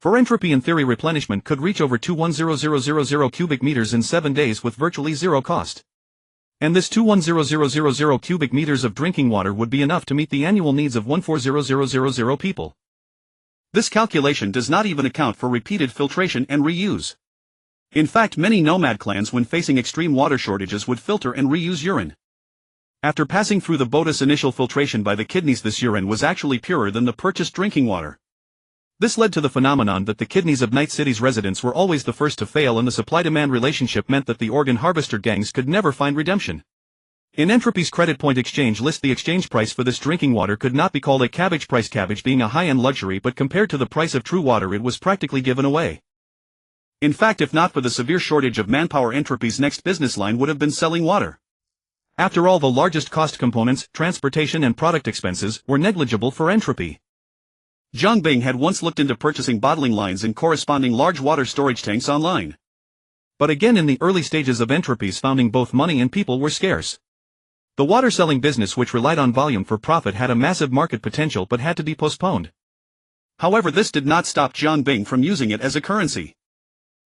For Entropy, in theory, replenishment could reach over 210,000 cubic meters in 7 days with virtually zero cost. And this 210,000 cubic meters of drinking water would be enough to meet the annual needs of 140000 people. This calculation does not even account for repeated filtration and reuse. In fact, many nomad clans when facing extreme water shortages would filter and reuse urine. After passing through the bolus initial filtration by the kidneys, this urine was actually purer than the purchased drinking water. This led to the phenomenon that the kidneys of Night City's residents were always the first to fail, and the supply-demand relationship meant that the organ harvester gangs could never find redemption. In Entropy's credit point exchange list, the exchange price for this drinking water could not be called a cabbage price, cabbage being a high-end luxury, but compared to the price of true water it was practically given away. In fact, if not for the severe shortage of manpower, Entropy's next business line would have been selling water. After all, the largest cost components, transportation and product expenses, were negligible for Entropy. Zhang Bing had once looked into purchasing bottling lines and corresponding large water storage tanks online. But again, in the early stages of Entropy's founding, both money and people were scarce. The water-selling business, which relied on volume for profit, had a massive market potential but had to be postponed. However, this did not stop Zhang Bing from using it as a currency.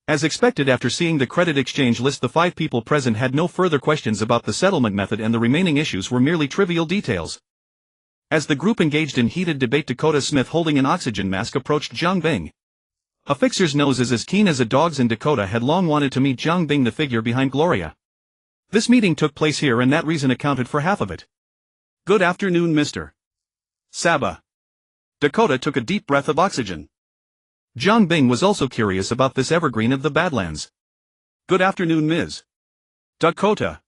As expected, after seeing the credit exchange list, the 5 people present had no further questions about the settlement method, and the remaining issues were merely trivial details. As the group engaged in heated debate, Dakota Smith, holding an oxygen mask, approached Zhang Bing. A fixer's nose is as keen as a dog's, and Dakota had long wanted to meet Zhang Bing, the figure behind Gloria. This meeting took place here, and that reason accounted for half of it. "Good afternoon, Mr. Saba." Dakota took a deep breath of oxygen. Zhang Bing was also curious about this evergreen of the Badlands. "Good afternoon, Ms. Dakota.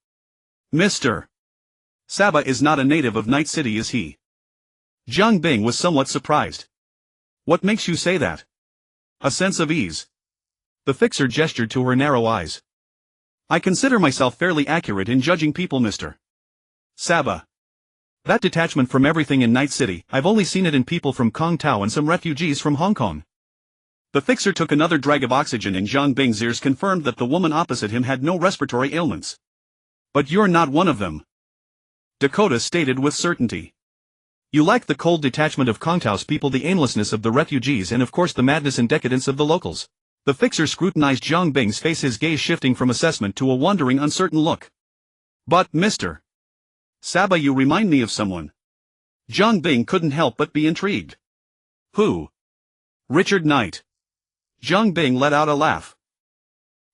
Mr. Saba is not a native of Night City, is he?" Zhang Bing was somewhat surprised. "What makes you say that?" "A sense of ease." The fixer gestured to her narrow eyes. "I consider myself fairly accurate in judging people, Mr. Saba. That detachment from everything in Night City, I've only seen it in people from Kong Tao and some refugees from Hong Kong." The fixer took another drag of oxygen, and Zhang Bing's ears confirmed that the woman opposite him had no respiratory ailments. "But you're not one of them," Dakota stated with certainty. "You lack the cold detachment of Kong Tao's people, the aimlessness of the refugees, and of course the madness and decadence of the locals." The fixer scrutinized Zhang Bing's face, his gaze shifting from assessment to a wondering, uncertain look. "But, Mr. Saba, you remind me of someone." Zhang Bing couldn't help but be intrigued. "Who?" "Richard Knight." Zhang Bing let out a laugh.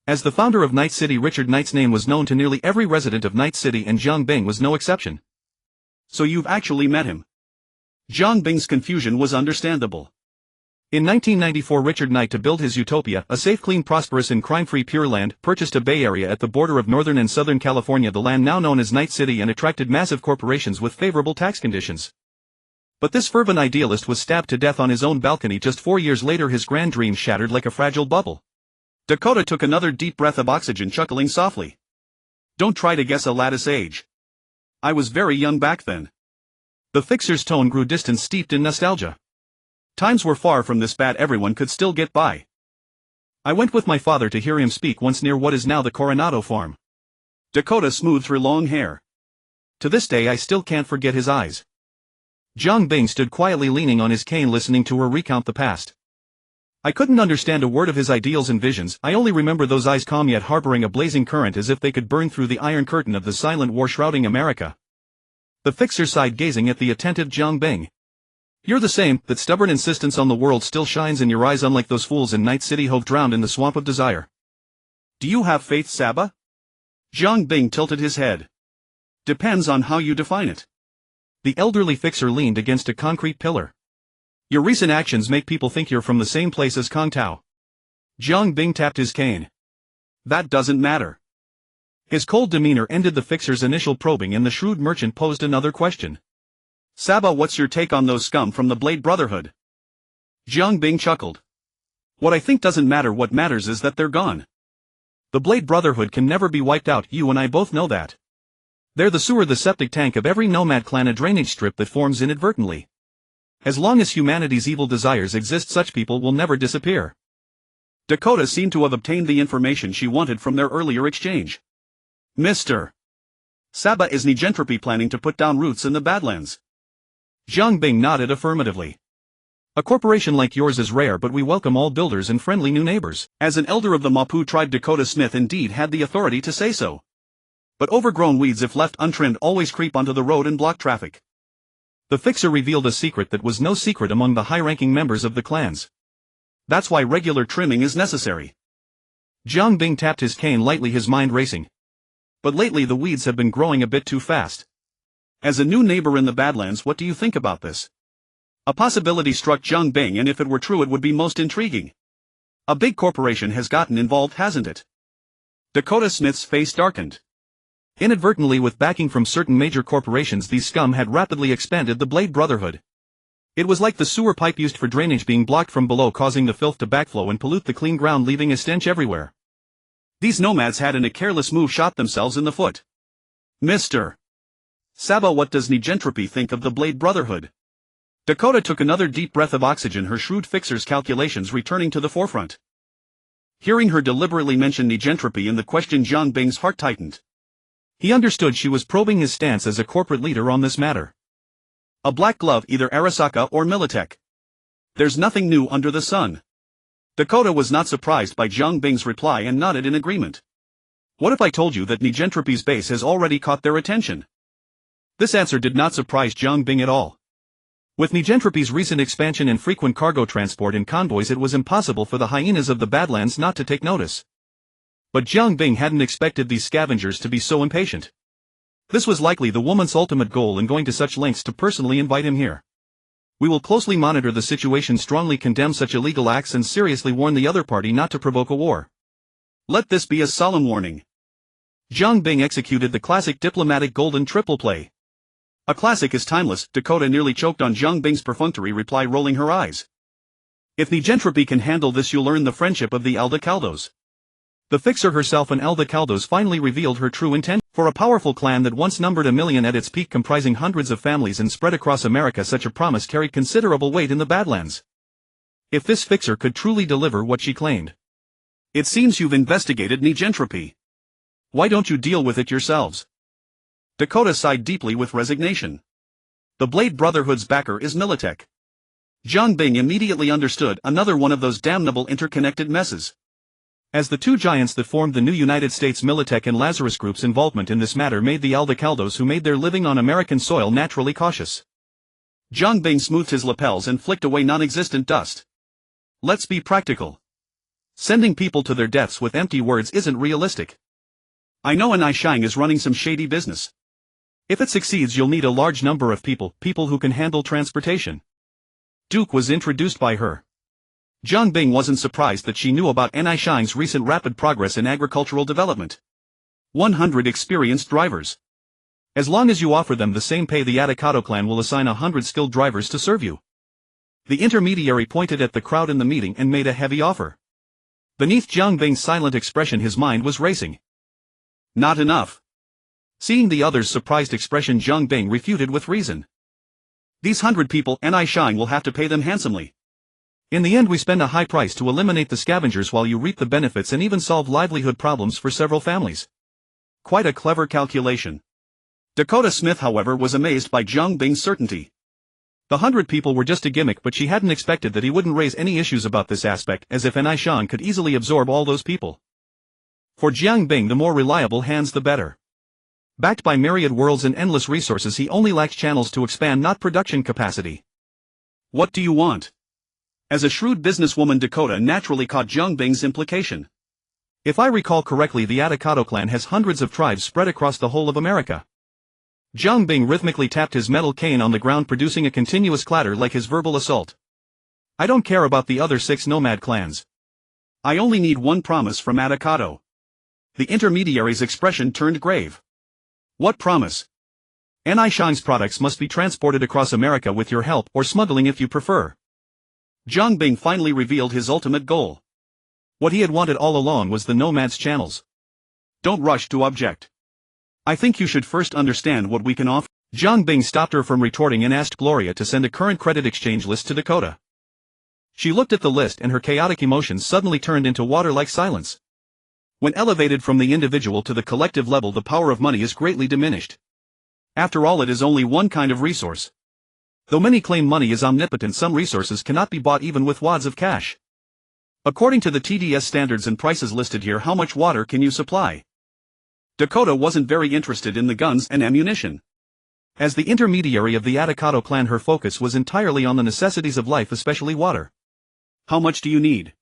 As the founder of Night City, Richard Knight's name was known to nearly every resident of Night City, and Zhang Bing was no exception. "So you've actually met him?" Zhang Bing's confusion was understandable. In 1994, Richard Knight, to build his utopia, a safe, clean, prosperous and crime-free Pure Land, purchased a bay area at the border of Northern and Southern California, the land now known as Night City, and attracted massive corporations with favorable tax conditions. But this fervent idealist was stabbed to death on his own balcony just 4 years later, his grand dream shattered like a fragile bubble. Dakota took another deep breath of oxygen, chuckling softly. "Don't try to guess a lattice age. I was very young back then." The fixer's tone grew distant, steeped in nostalgia. "Times were far from this bad, everyone could still get by. I went with my father to hear him speak once near what is now the Coronado farm." Dakota smoothed her long hair. "To this day I still can't forget his eyes." Zhang Bing stood quietly, leaning on his cane, listening to her recount the past. "I couldn't understand a word of his ideals and visions. I only remember those eyes, calm yet harboring a blazing current, as if they could burn through the iron curtain of the silent war shrouding America." The fixer sighed, gazing at the attentive Zhang Bing. "You're the same. That stubborn insistence on the world still shines in your eyes, unlike those fools in Night City who've drowned in the swamp of desire." "Do you have faith, Saba?" Zhang Bing tilted his head. "Depends on how you define it." The elderly fixer leaned against a concrete pillar. "Your recent actions make people think you're from the same place as Kong Tao." Zhang Bing tapped his cane. "That doesn't matter." His cold demeanor ended the fixer's initial probing, and the shrewd merchant posed another question. "Saba, what's your take on those scum from the Blade Brotherhood?" Zhang Bing chuckled. "What I think doesn't matter. What matters is that they're gone. The Blade Brotherhood can never be wiped out, you and I both know that. They're the sewer, the septic tank of every nomad clan, a drainage strip that forms inadvertently. As long as humanity's evil desires exist, such people will never disappear." Dakota seemed to have obtained the information she wanted from their earlier exchange. "Mr. Saba, is Nigentropy planning to put down roots in the Badlands?" Zhang Bing nodded affirmatively. "A corporation like yours is rare, but we welcome all builders and friendly new neighbors." As an elder of the Mapu tribe, Dakota Smith indeed had the authority to say so. But overgrown weeds, if left untrimmed, always creep onto the road and block traffic. The fixer revealed a secret that was no secret among the high-ranking members of the clans. That's why regular trimming is necessary. Jiang Bing tapped his cane lightly, his mind racing. But lately the weeds have been growing a bit too fast. As a new neighbor in the Badlands, what do you think about this? A possibility struck Jiang Bing, and if it were true it would be most intriguing. A big corporation has gotten involved, hasn't it? Dakota Smith's face darkened. Inadvertently, with backing from certain major corporations, these scum had rapidly expanded the Blade Brotherhood. It was like the sewer pipe used for drainage being blocked from below, causing the filth to backflow and pollute the clean ground, leaving a stench everywhere. These nomads had in a careless move shot themselves in the foot. Mr. Saba, what does Negentropy think of the Blade Brotherhood? Dakota took another deep breath of oxygen, her shrewd fixer's calculations returning to the forefront. Hearing her deliberately mention Negentropy in the question, Jiang Bing's heart tightened. He understood she was probing his stance as a corporate leader on this matter. A black glove, either Arasaka or Militech. There's nothing new under the sun. Dakota was not surprised by Jiang Bing's reply and nodded in agreement. What if I told you that Negentropy's base has already caught their attention? This answer did not surprise Jiang Bing at all. With Negentropy's recent expansion and frequent cargo transport in convoys, it was impossible for the hyenas of the Badlands not to take notice. But Jiang Bing hadn't expected these scavengers to be so impatient. This was likely the woman's ultimate goal in going to such lengths to personally invite him here. We will closely monitor the situation, strongly condemn such illegal acts, and seriously warn the other party not to provoke a war. Let this be a solemn warning. Jiang Bing executed the classic diplomatic golden triple play. A classic is timeless. Dakota nearly choked on Jiang Bing's perfunctory reply, rolling her eyes. If Negentropy can handle this, you'll earn the friendship of the Aldecaldos. The fixer herself and Aldecaldos finally revealed her true intent. For a powerful clan that once numbered 1 million at its peak, comprising hundreds of families and spread across America, such a promise carried considerable weight in the Badlands. If this fixer could truly deliver what she claimed. It seems you've investigated Negentropy. Why don't you deal with it yourselves? Dakota sighed deeply with resignation. The Blade Brotherhood's backer is Militech. Jiang Bing immediately understood, another one of those damnable interconnected messes. As the two giants that formed the new United States, Militech and Lazarus Group's involvement in this matter made the Aldecaldos, who made their living on American soil, naturally cautious. Jiang Bing smoothed his lapels and flicked away non-existent dust. Let's be practical. Sending people to their deaths with empty words isn't realistic. I know NUSA is running some shady business. If it succeeds, you'll need a large number of people who can handle transportation. Duke was introduced by her. Jiang Bing wasn't surprised that she knew about NUSA's recent rapid progress in agricultural development. 100 experienced drivers. As long as you offer them the same pay, the Atacado clan will assign 100 skilled drivers to serve you. The intermediary pointed at the crowd in the meeting and made a heavy offer. Beneath Jiang Bing's silent expression, his mind was racing. Not enough. Seeing the other's surprised expression, Jiang Bing refuted with reason. These 100 people, NUSA will have to pay them handsomely. In the end, we spend a high price to eliminate the scavengers while you reap the benefits and even solve livelihood problems for several families. Quite a clever calculation. Dakota Smith, however, was amazed by Jiang Bing's certainty. The 100 people were just a gimmick, but she hadn't expected that he wouldn't raise any issues about this aspect, as if NUSA could easily absorb all those people. For Jiang Bing, the more reliable hands the better. Backed by myriad worlds and endless resources, he only lacked channels to expand, not production capacity. What do you want? As a shrewd businesswoman, Dakota naturally caught Jiang Bing's implication. If I recall correctly, the Atacado clan has hundreds of tribes spread across the whole of America. Jiang Bing rhythmically tapped his metal cane on the ground, producing a continuous clatter like his verbal assault. I don't care about the other 6 nomad clans. I only need one promise from Atacado. The intermediary's expression turned grave. What promise? NUSA's products must be transported across America with your help, or smuggling if you prefer. Jiang Bing finally revealed his ultimate goal. What he had wanted all along was the nomads' channels. Don't rush to object. I think you should first understand what we can offer. Jiang Bing stopped her from retorting and asked Gloria to send a current credit exchange list to Dakota. She looked at the list and her chaotic emotions suddenly turned into water-like silence. When elevated from the individual to the collective level, the power of money is greatly diminished. After all, it is only one kind of resource. Though many claim money is omnipotent, some resources cannot be bought even with wads of cash. According to the TDS standards and prices listed here, how much water can you supply? Dakota wasn't very interested in the guns and ammunition. As the intermediary of the Atacado clan, her focus was entirely on the necessities of life, especially water. How much do you need?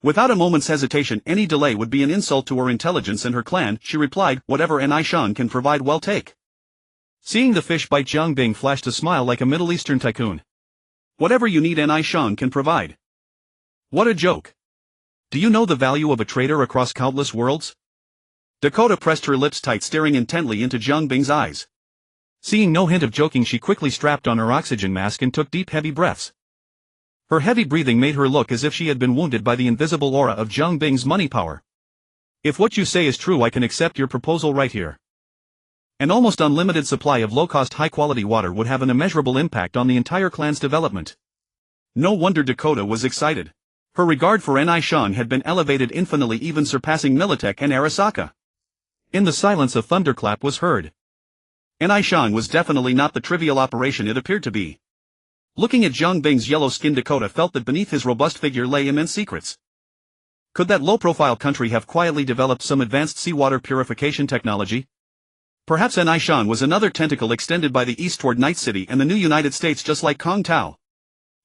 Without a moment's hesitation, any delay would be an insult to her intelligence and her clan. She replied, "Whatever Nishan can provide, well take." Seeing the fish bite, Jiang Bing flashed a smile like a Middle Eastern tycoon. "Whatever you need, Nishan can provide." What a joke. Do you know the value of a trader across countless worlds? Dakota pressed her lips tight, staring intently into Jiang Bing's eyes. Seeing no hint of joking, she quickly strapped on her oxygen mask and took deep, heavy breaths. Her heavy breathing made her look as if she had been wounded by the invisible aura of Jiang Bing's money power. "If what you say is true, I can accept your proposal right here." An almost unlimited supply of low-cost, high-quality water would have an immeasurable impact on the entire clan's development. No wonder Dakota was excited. Her regard for Nishan had been elevated infinitely, even surpassing Militech and Arasaka. In the silence, a thunderclap was heard. Nishan was definitely not the trivial operation it appeared to be. Looking at Jiang Bing's yellow skin, Dakota felt that beneath his robust figure lay immense secrets. Could that low-profile country have quietly developed some advanced seawater purification technology? Perhaps Nishan was another tentacle extended by the east toward Night City and the new United States, just like Kong Tao.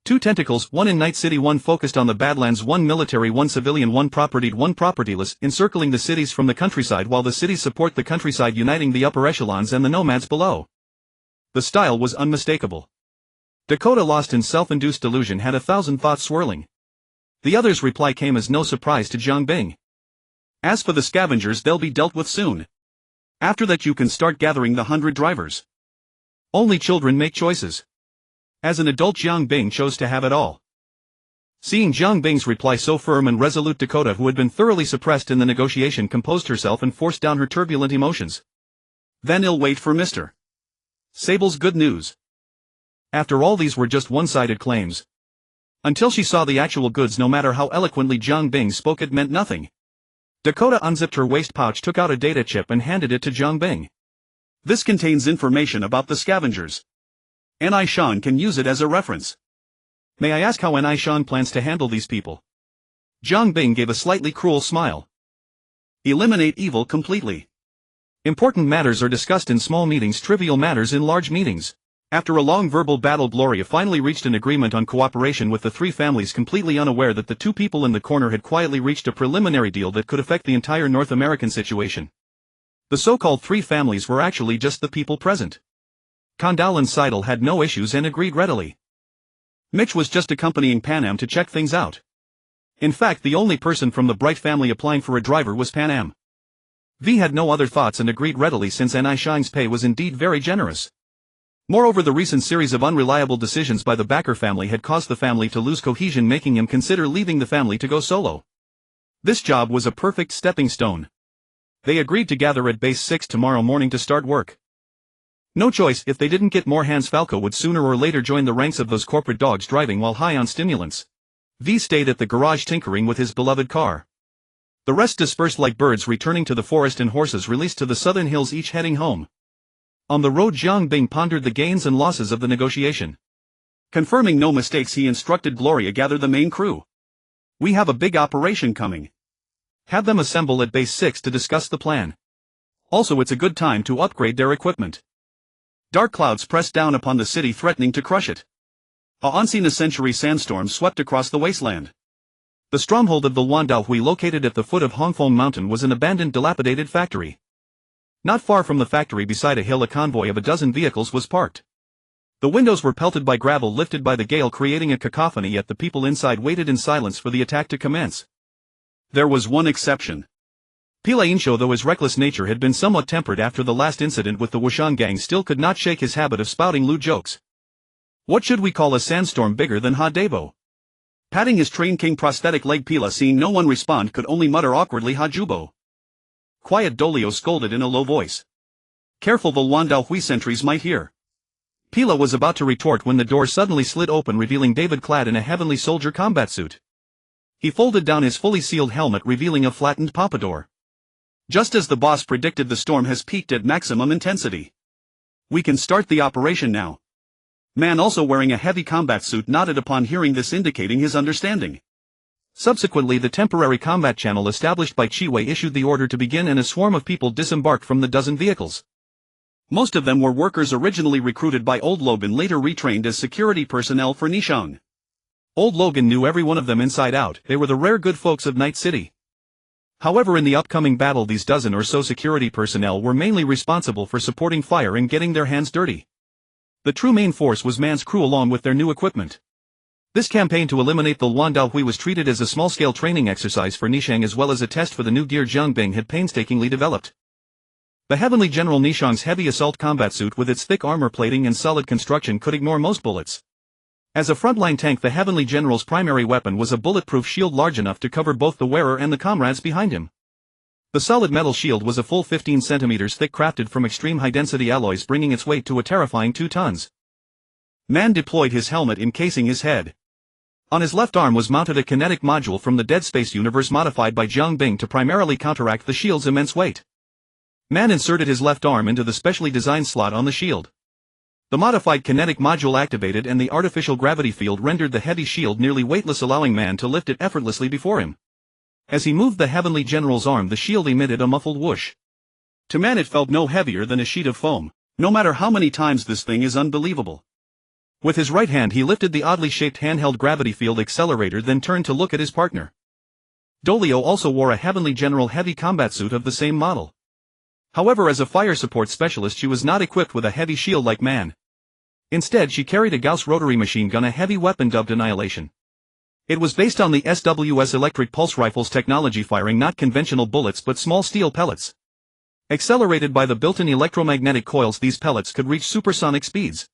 Two tentacles, one in Night City, one focused on the Badlands, one military, one civilian, one propertied, one propertyless, encircling the cities from the countryside while the cities support the countryside, uniting the upper echelons and the nomads below. The style was unmistakable. Dakota, lost in self-induced delusion, had 1,000 thoughts swirling. The other's reply came as no surprise to Jiang Bing. "As for the scavengers, they'll be dealt with soon. After that you can start gathering the 100 drivers. Only children make choices." As an adult, Jiang Bing chose to have it all. Seeing Jiang Bing's reply so firm and resolute, Dakota, who had been thoroughly suppressed in the negotiation, composed herself and forced down her turbulent emotions. "Then I'll wait for Mr. Sable's good news." After all, these were just one-sided claims. Until she saw the actual goods, no matter how eloquently Jiang Bing spoke, it meant nothing. Dakota unzipped her waist pouch, took out a data chip and handed it to Jiang Bing. "This contains information about the scavengers. Nishan can use it as a reference." "May I ask how Nishan plans to handle these people?" Jiang Bing gave a slightly cruel smile. "Eliminate evil completely. Important matters are discussed in small meetings, trivial matters in large meetings." After a long verbal battle, Gloria finally reached an agreement on cooperation with the three families, completely unaware that the two people in the corner had quietly reached a preliminary deal that could affect the entire North American situation. The so-called three families were actually just the people present. Condal and Seidel had no issues and agreed readily. Mitch was just accompanying Panam to check things out. In fact, the only person from the Bright family applying for a driver was Panam. V had no other thoughts and agreed readily, since Nishan's pay was indeed very generous. Moreover, the recent series of unreliable decisions by the Backer family had caused the family to lose cohesion, making him consider leaving the family to go solo. This job was a perfect stepping stone. They agreed to gather at Base 6 tomorrow morning to start work. No choice. If they didn't get more hands, Falco would sooner or later join the ranks of those corporate dogs driving while high on stimulants. V stayed at the garage tinkering with his beloved car. The rest dispersed like birds returning to the forest, and horses released to the southern hills, each heading home. On the road, Jiang Bing pondered the gains and losses of the negotiation. Confirming no mistakes, he instructed Gloria, "Gather the main crew. We have a big operation coming. Have them assemble at Base 6 to discuss the plan. Also, it's a good time to upgrade their equipment." Dark clouds pressed down upon the city, threatening to crush it. A once-in-a-century sandstorm swept across the wasteland. The stronghold of the Wandahui, located at the foot of Hongfeng Mountain, was an abandoned, dilapidated factory. Not far from the factory, beside a hill, a convoy of a dozen vehicles was parked. The windows were pelted by gravel lifted by the gale, creating a cacophony, yet the people inside waited in silence for the attack to commence. There was one exception. Pila Insho, though his reckless nature had been somewhat tempered after the last incident with the Wushan gang, still could not shake his habit of spouting lewd jokes. "What should we call a sandstorm bigger than Ha Debo?" Patting his Train King prosthetic leg, Pila, seeing no one respond, could only mutter awkwardly, "Ha Jubo." "Quiet," Dolio scolded in a low voice. "Careful, the Wandahui sentries might hear." Pila was about to retort when the door suddenly slid open, revealing David clad in a heavenly soldier combat suit. He folded down his fully sealed helmet, revealing a flattened pompadour. "Just as the boss predicted, the storm has peaked at maximum intensity. We can start the operation now." Man, also wearing a heavy combat suit, nodded upon hearing this, indicating his understanding. Subsequently, the temporary combat channel established by Chiwei issued the order to begin, and a swarm of people disembarked from the dozen vehicles. Most of them were workers originally recruited by Old Logan, later retrained as security personnel for Nishang. Old Logan knew every one of them inside out. They were the rare good folks of Night City. However, in the upcoming battle, these dozen or so security personnel were mainly responsible for supporting fire and getting their hands dirty. The true main force was Man's crew along with their new equipment. This campaign to eliminate the Luan Daohui was treated as a small-scale training exercise for Nishang as well as a test for the new gear Jiang Bing had painstakingly developed. The Heavenly General Nishang's heavy assault combat suit with its thick armor plating and solid construction could ignore most bullets. As a frontline tank, the Heavenly General's primary weapon was a bulletproof shield large enough to cover both the wearer and the comrades behind him. The solid metal shield was a full 15 centimeters thick, crafted from extreme high-density alloys, bringing its weight to a terrifying 2 tons. Man deployed his helmet encasing his head. On his left arm was mounted a kinetic module from the Dead Space universe modified by Jiang Bing to primarily counteract the shield's immense weight. Man inserted his left arm into the specially designed slot on the shield. The modified kinetic module activated and the artificial gravity field rendered the heavy shield nearly weightless, allowing Man to lift it effortlessly before him. As he moved the Heavenly General's arm, the shield emitted a muffled whoosh. To Man it felt no heavier than a sheet of foam. No matter how many times, this thing is unbelievable. With his right hand he lifted the oddly shaped handheld gravity field accelerator, then turned to look at his partner. Dolio also wore a Heavenly General heavy combat suit of the same model. However, as a fire support specialist she was not equipped with a heavy shield like Man. Instead she carried a Gauss rotary machine gun, a heavy weapon dubbed Annihilation. It was based on the SWS electric pulse rifle's technology, firing not conventional bullets but small steel pellets. Accelerated by the built-in electromagnetic coils, these pellets could reach supersonic speeds.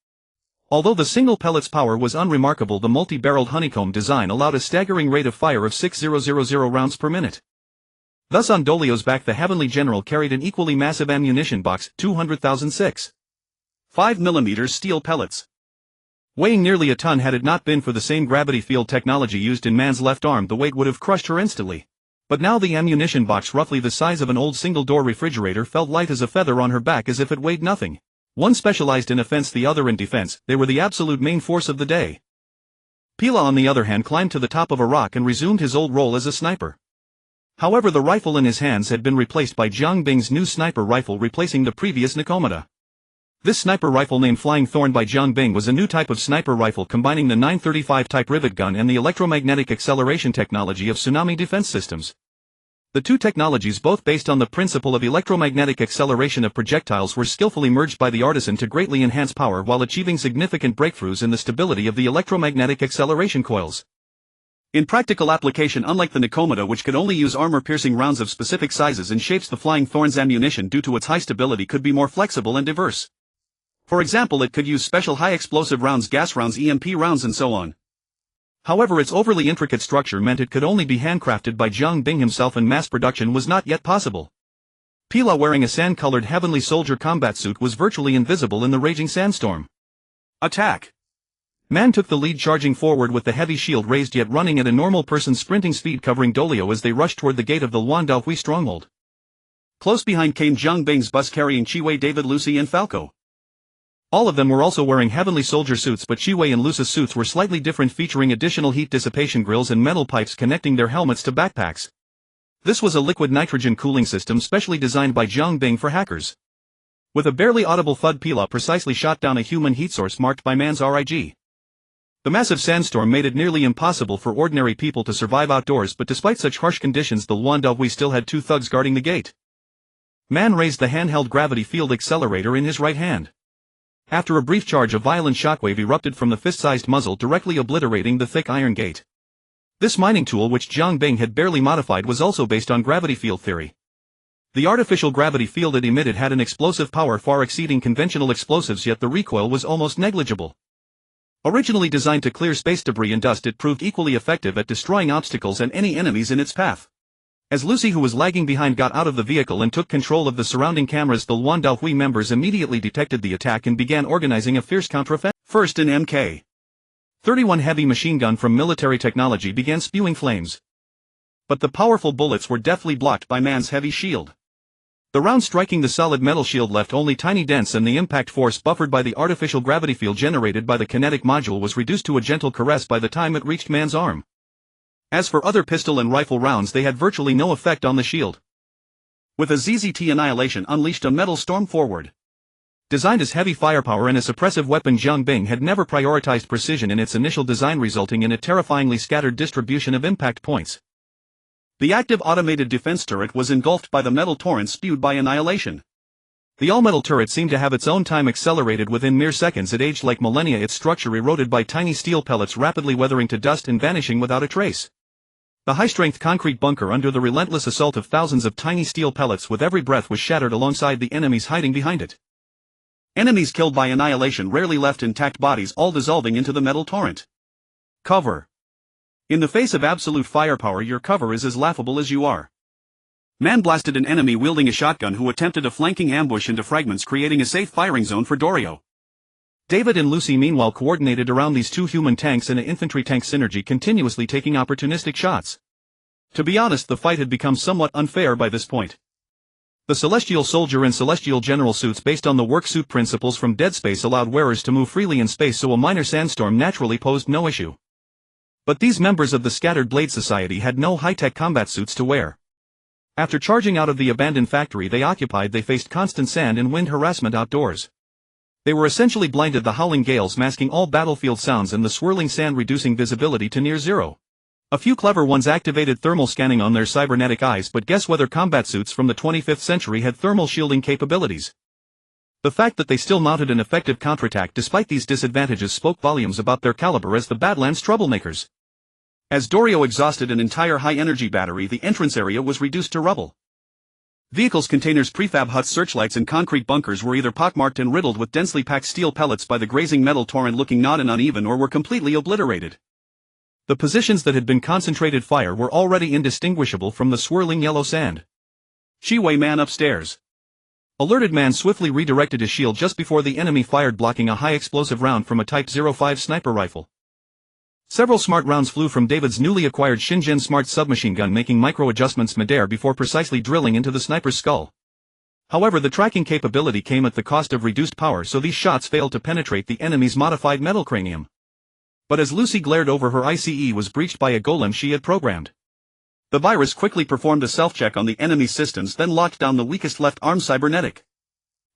Although the single pellet's power was unremarkable, the multi-barreled honeycomb design allowed a staggering rate of fire of 6,000 rounds per minute. Thus on Dolio's back the Heavenly General carried an equally massive ammunition box, 200,000 6.5mm steel pellets. Weighing nearly a ton, had it not been for the same gravity field technology used in Man's left arm, the weight would have crushed her instantly. But now the ammunition box, roughly the size of an old single-door refrigerator, felt light as a feather on her back, as if it weighed nothing. One specialized in offense, the other in defense. They were the absolute main force of the day. Pila on the other hand climbed to the top of a rock and resumed his old role as a sniper. However, the rifle in his hands had been replaced by Jiang Bing's new sniper rifle, replacing the previous Nikomata. This sniper rifle, named Flying Thorn by Jiang Bing, was a new type of sniper rifle combining the 935 type rivet gun and the electromagnetic acceleration technology of Tsunami Defense Systems. The two technologies, both based on the principle of electromagnetic acceleration of projectiles, were skillfully merged by the artisan to greatly enhance power while achieving significant breakthroughs in the stability of the electromagnetic acceleration coils. In practical application, unlike the Nikomata, which could only use armor-piercing rounds of specific sizes and shapes, the Flying Thorn's ammunition, due to its high stability, could be more flexible and diverse. For example, it could use special high-explosive rounds, gas rounds, EMP rounds, and so on. However, its overly intricate structure meant it could only be handcrafted by Jiang Bing himself, and mass production was not yet possible. Pila, wearing a sand-colored Heavenly Soldier combat suit, was virtually invisible in the raging sandstorm. Attack! Man took the lead, charging forward with the heavy shield raised yet running at a normal person's sprinting speed, covering Dolio as they rushed toward the gate of the Luan Daohui stronghold. Close behind came Jiang Bing's bus carrying Chiwei, David, Lucy, and Falco. All of them were also wearing Heavenly Soldier suits, but Chiwei and Lucy's suits were slightly different, featuring additional heat dissipation grills and metal pipes connecting their helmets to backpacks. This was a liquid nitrogen cooling system specially designed by Jiang Bing for hackers. With a barely audible thud, Pila precisely shot down a human heat source marked by Man's RIG. The massive sandstorm made it nearly impossible for ordinary people to survive outdoors, but despite such harsh conditions the Luan Daohui still had 2 thugs guarding the gate. Man raised the handheld gravity field accelerator in his right hand. After a brief charge, a violent shockwave erupted from the fist-sized muzzle, directly obliterating the thick iron gate. This mining tool, which Jiang Bing had barely modified, was also based on gravity field theory. The artificial gravity field it emitted had an explosive power far exceeding conventional explosives, yet the recoil was almost negligible. Originally designed to clear space debris and dust, it proved equally effective at destroying obstacles and any enemies in its path. As Lucy, who was lagging behind, got out of the vehicle and took control of the surrounding cameras, the Luan Daohui members immediately detected the attack and began organizing a fierce counteroffensive. First, an Mk.31 heavy machine gun from military technology began spewing flames. But the powerful bullets were deftly blocked by Man's heavy shield. The round striking the solid metal shield left only tiny dents, and the impact force buffered by the artificial gravity field generated by the kinetic module was reduced to a gentle caress by the time it reached Man's arm. As for other pistol and rifle rounds, they had virtually no effect on the shield. With a ZZT Annihilation unleashed a metal storm forward. Designed as heavy firepower and a suppressive weapon, Jiang Bing had never prioritized precision in its initial design, resulting in a terrifyingly scattered distribution of impact points. The active automated defense turret was engulfed by the metal torrent spewed by annihilation. The all-metal turret seemed to have its own time accelerated. Within mere seconds it aged like millennia, its structure eroded by tiny steel pellets rapidly weathering to dust and vanishing without a trace. The high-strength concrete bunker under the relentless assault of thousands of tiny steel pellets with every breath was shattered alongside the enemies hiding behind it. Enemies killed by annihilation rarely left intact bodies, all dissolving into the metal torrent. Cover. In the face of absolute firepower, your cover is as laughable as you are. Man blasted an enemy wielding a shotgun who attempted a flanking ambush into fragments, creating a safe firing zone for Dorio. David and Lucy meanwhile coordinated around these two human tanks in an infantry-tank synergy, continuously taking opportunistic shots. To be honest, the fight had become somewhat unfair by this point. The Celestial Soldier and Celestial General suits based on the work suit principles from Dead Space allowed wearers to move freely in space, so a minor sandstorm naturally posed no issue. But these members of the Scattered Blade Society had no high-tech combat suits to wear. After charging out of the abandoned factory they faced constant sand and wind harassment outdoors. They were essentially blinded, the howling gales masking all battlefield sounds and the swirling sand reducing visibility to near zero. A few clever ones activated thermal scanning on their cybernetic eyes, but guess whether combat suits from the 25th century had thermal shielding capabilities. The fact that they still mounted an effective counterattack despite these disadvantages spoke volumes about their caliber as the Badlands troublemakers. As Dorio exhausted an entire high-energy battery, the entrance area was reduced to rubble. Vehicles, containers, prefab huts, searchlights and concrete bunkers were either pockmarked and riddled with densely packed steel pellets by the grazing metal torrent, looking gnawed and uneven, or were completely obliterated. The positions that had been concentrated fire were already indistinguishable from the swirling yellow sand. Shiwei man upstairs. Alerted man swiftly redirected his shield just before the enemy fired, blocking a high-explosive round from a Type 05 sniper rifle. Several smart rounds flew from David's newly acquired Shingen smart submachine gun, making micro-adjustments midair before precisely drilling into the sniper's skull. However, the tracking capability came at the cost of reduced power, so these shots failed to penetrate the enemy's modified metal cranium. But as Lucy glared over, her ICE was breached by a golem she had programmed. The virus quickly performed a self-check on the enemy's systems, then locked down the weakest left arm cybernetic.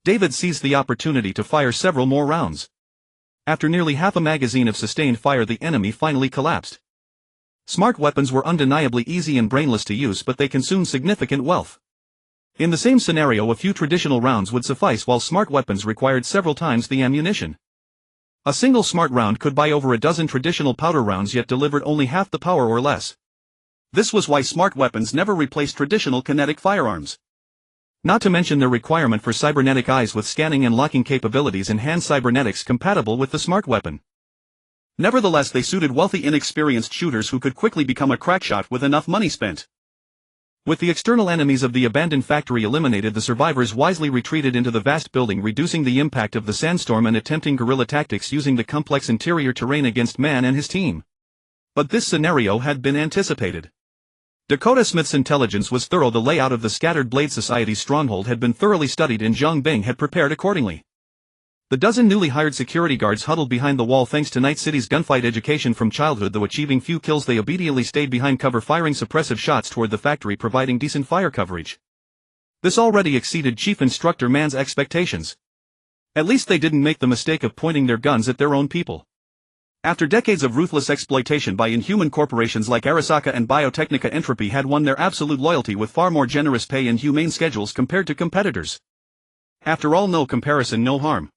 David seized the opportunity to fire several more rounds. After nearly half a magazine of sustained fire, the enemy finally collapsed. Smart weapons were undeniably easy and brainless to use, but they consumed significant wealth. In the same scenario, a few traditional rounds would suffice, while smart weapons required several times the ammunition. A single smart round could buy over a dozen traditional powder rounds, yet delivered only half the power or less. This was why smart weapons never replaced traditional kinetic firearms. Not to mention their requirement for cybernetic eyes with scanning and locking capabilities and hand cybernetics compatible with the smart weapon. Nevertheless, they suited wealthy, inexperienced shooters who could quickly become a crackshot with enough money spent. With the external enemies of the abandoned factory eliminated, the survivors wisely retreated into the vast building, reducing the impact of the sandstorm and attempting guerrilla tactics using the complex interior terrain against Man and his team. But this scenario had been anticipated. Dakota Smith's intelligence was thorough. The layout of the Scattered Blade Society's stronghold had been thoroughly studied, and Jiang Bing had prepared accordingly. The dozen newly hired security guards huddled behind the wall thanks to Night City's gunfight education from childhood. Though achieving few kills, they obediently stayed behind cover, firing suppressive shots toward the factory, providing decent fire coverage. This already exceeded Chief Instructor Man's expectations. At least they didn't make the mistake of pointing their guns at their own people. After decades of ruthless exploitation by inhuman corporations like Arasaka and Biotechnica, Entropy had won their absolute loyalty with far more generous pay and humane schedules compared to competitors. After all, no comparison, no harm.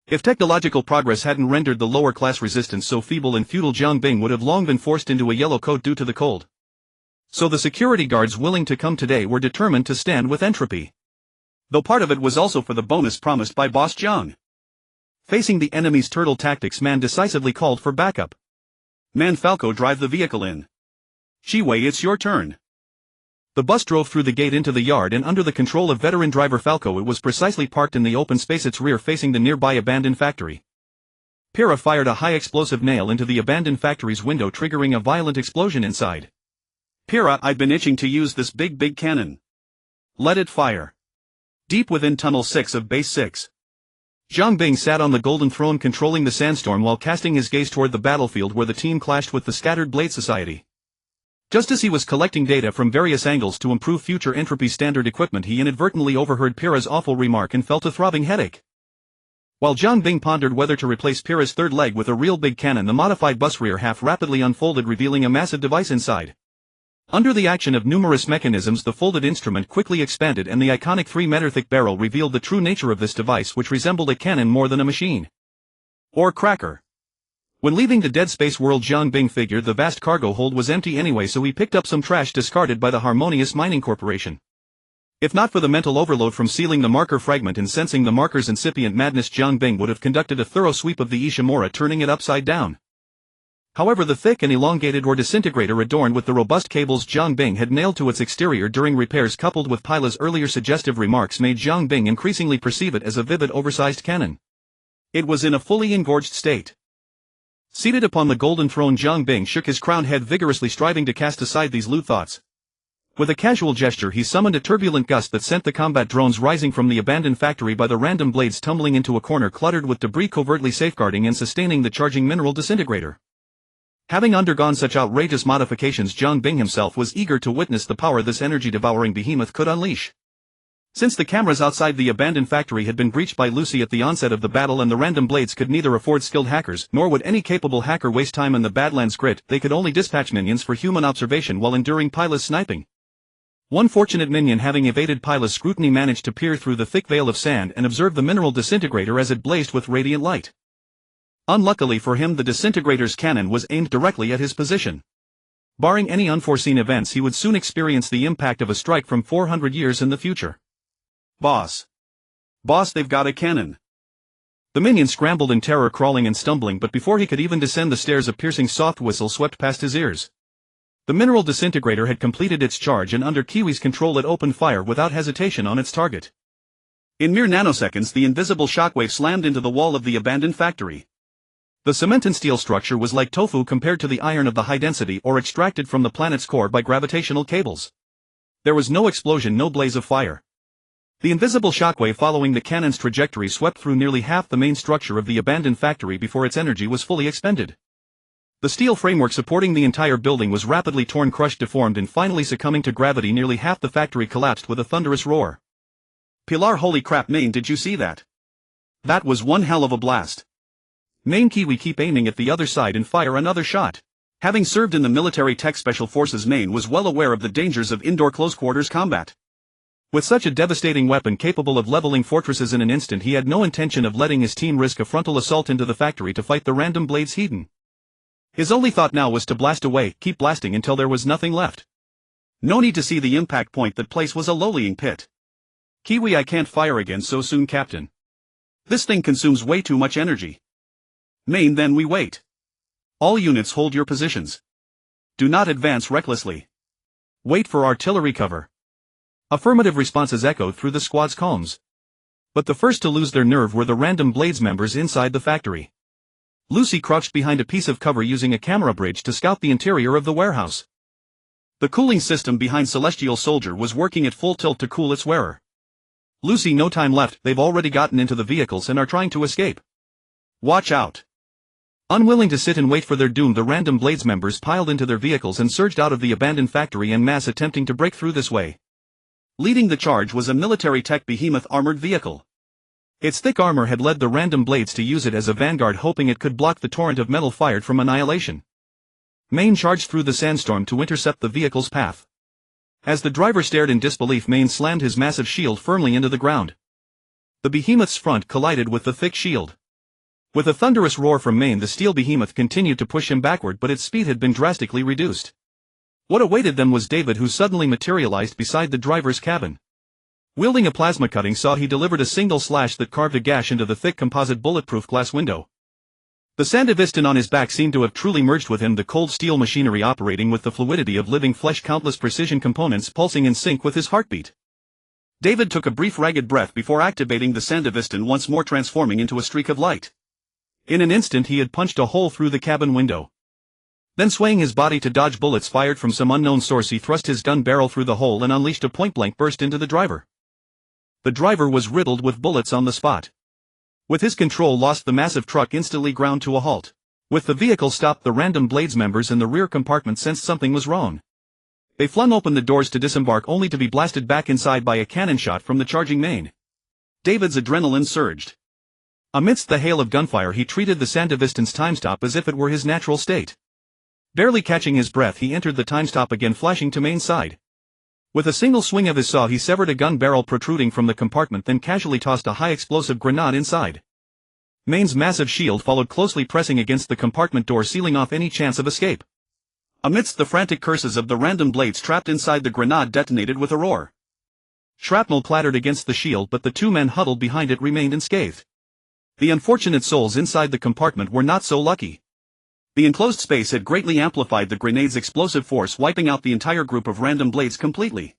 If technological progress hadn't rendered the lower-class resistance so feeble and feudal, Jiang Bing would have long been forced into a yellow coat due to the cold. So the security guards willing to come today were determined to stand with Entropy. Though part of it was also for the bonus promised by Boss Jiang. Facing the enemy's turtle tactics, Man decisively called for backup. Man, Falco, drive the vehicle in. Shiwei, it's your turn. The bus drove through the gate into the yard, and under the control of veteran driver Falco, it was precisely parked in the open space, its rear facing the nearby abandoned factory. Pyrrha fired a high-explosive nail into the abandoned factory's window, triggering a violent explosion inside. Pyrrha, I've been itching to use this big cannon. Let it fire. Deep within Tunnel 6 of Base 6. Jiang Bing sat on the golden throne controlling the sandstorm while casting his gaze toward the battlefield where the team clashed with the Scattered Blade Society. Just as he was collecting data from various angles to improve future Entropy standard equipment, he inadvertently overheard Pyrrha's awful remark and felt a throbbing headache. While Jiang Bing pondered whether to replace Pyrrha's third leg with a real big cannon, the modified bus rear half rapidly unfolded, revealing a massive device inside. Under the action of numerous mechanisms, the folded instrument quickly expanded, and the iconic 3-meter-thick barrel revealed the true nature of this device, which resembled a cannon more than a machine. Or cracker. When leaving the Dead Space world, Jiang Bing figured the vast cargo hold was empty anyway, so he picked up some trash discarded by the Harmonious Mining Corporation. If not for the mental overload from sealing the marker fragment and sensing the marker's incipient madness, Jiang Bing would have conducted a thorough sweep of the Ishimura, turning it upside down. However, the thick and elongated ore disintegrator adorned with the robust cables Jiang Bing had nailed to its exterior during repairs, coupled with Pila's earlier suggestive remarks, made Jiang Bing increasingly perceive it as a vivid, oversized cannon. It was in a fully engorged state. Seated upon the golden throne, Jiang Bing shook his crowned head vigorously, striving to cast aside these lewd thoughts. With a casual gesture, he summoned a turbulent gust that sent the combat drones rising from the abandoned factory by the random blades tumbling into a corner cluttered with debris, covertly safeguarding and sustaining the charging mineral disintegrator. Having undergone such outrageous modifications, Jiang Bing himself was eager to witness the power this energy-devouring behemoth could unleash. Since the cameras outside the abandoned factory had been breached by Lucy at the onset of the battle, and the random blades could neither afford skilled hackers, nor would any capable hacker waste time in the Badlands grit, they could only dispatch minions for human observation while enduring Pila's sniping. One fortunate minion, having evaded Pila's scrutiny, managed to peer through the thick veil of sand and observe the mineral disintegrator as it blazed with radiant light. Unluckily for him, the disintegrator's cannon was aimed directly at his position. Barring any unforeseen events, he would soon experience the impact of a strike from 400 years in the future. Boss, they've got a cannon. The minion scrambled in terror, crawling and stumbling, but before he could even descend the stairs, a piercing soft whistle swept past his ears. The mineral disintegrator had completed its charge, and under Kiwi's control it opened fire without hesitation on its target. In mere nanoseconds, the invisible shockwave slammed into the wall of the abandoned factory. The cement and steel structure was like tofu compared to the iron of the high density ore extracted from the planet's core by gravitational cables. There was no explosion, no blaze of fire. The invisible shockwave following the cannon's trajectory swept through nearly half the main structure of the abandoned factory before its energy was fully expended. The steel framework supporting the entire building was rapidly torn, crushed, deformed, and finally succumbing to gravity. Nearly half the factory collapsed with a thunderous roar. Pilar, holy crap, Maine, did you see that? That was one hell of a blast. Maine, Kiwi, keep aiming at the other side and fire another shot. Having served in the military tech special forces, Maine was well aware of the dangers of indoor close-quarters combat. With such a devastating weapon capable of leveling fortresses in an instant, he had no intention of letting his team risk a frontal assault into the factory to fight the random blades hidden. His only thought now was to blast away, keep blasting until there was nothing left. No need to see the impact point. That place was a lowlying pit. Kiwi, I can't fire again so soon, Captain. This thing consumes way too much energy. Maine, then we wait. All units hold your positions. Do not advance recklessly. Wait for artillery cover. Affirmative responses echoed through the squad's comms. But the first to lose their nerve were the random blades members inside the factory. Lucy crouched behind a piece of cover, using a camera bridge to scout the interior of the warehouse. The cooling system behind Celestial Soldier was working at full tilt to cool its wearer. Lucy, no time left, they've already gotten into the vehicles and are trying to escape. Watch out. Unwilling to sit and wait for their doom, the random blades members piled into their vehicles and surged out of the abandoned factory en masse, attempting to break through this way. Leading the charge was a military tech behemoth armored vehicle. Its thick armor had led the random blades to use it as a vanguard, hoping it could block the torrent of metal fired from Annihilation. Maine charged through the sandstorm to intercept the vehicle's path. As the driver stared in disbelief, Maine slammed his massive shield firmly into the ground. The behemoth's front collided with the thick shield. With a thunderous roar from Maine, the steel behemoth continued to push him backward, but its speed had been drastically reduced. What awaited them was David, who suddenly materialized beside the driver's cabin. Wielding a plasma cutting saw, he delivered a single slash that carved a gash into the thick composite bulletproof glass window. The Sandevistan on his back seemed to have truly merged with him, the cold steel machinery operating with the fluidity of living flesh, countless precision components pulsing in sync with his heartbeat. David took a brief ragged breath before activating the Sandevistan once more, transforming into a streak of light. In an instant he had punched a hole through the cabin window. Then, swaying his body to dodge bullets fired from some unknown source, he thrust his gun barrel through the hole and unleashed a point-blank burst into the driver. The driver was riddled with bullets on the spot. With his control lost, the massive truck instantly ground to a halt. With the vehicle stopped, the random blades members in the rear compartment sensed something was wrong. They flung open the doors to disembark, only to be blasted back inside by a cannon shot from the charging Maine. David's adrenaline surged. Amidst the hail of gunfire he treated the Sandevistan's time stop as if it were his natural state. Barely catching his breath he entered the time stop again, flashing to Maine's side. With a single swing of his saw he severed a gun barrel protruding from the compartment, then casually tossed a high-explosive grenade inside. Maine's massive shield followed closely, pressing against the compartment door, sealing off any chance of escape. Amidst the frantic curses of the random blades trapped inside, the grenade detonated with a roar. Shrapnel clattered against the shield, but the two men huddled behind it remained unscathed. The unfortunate souls inside the compartment were not so lucky. The enclosed space had greatly amplified the grenade's explosive force, wiping out the entire group of random blades completely.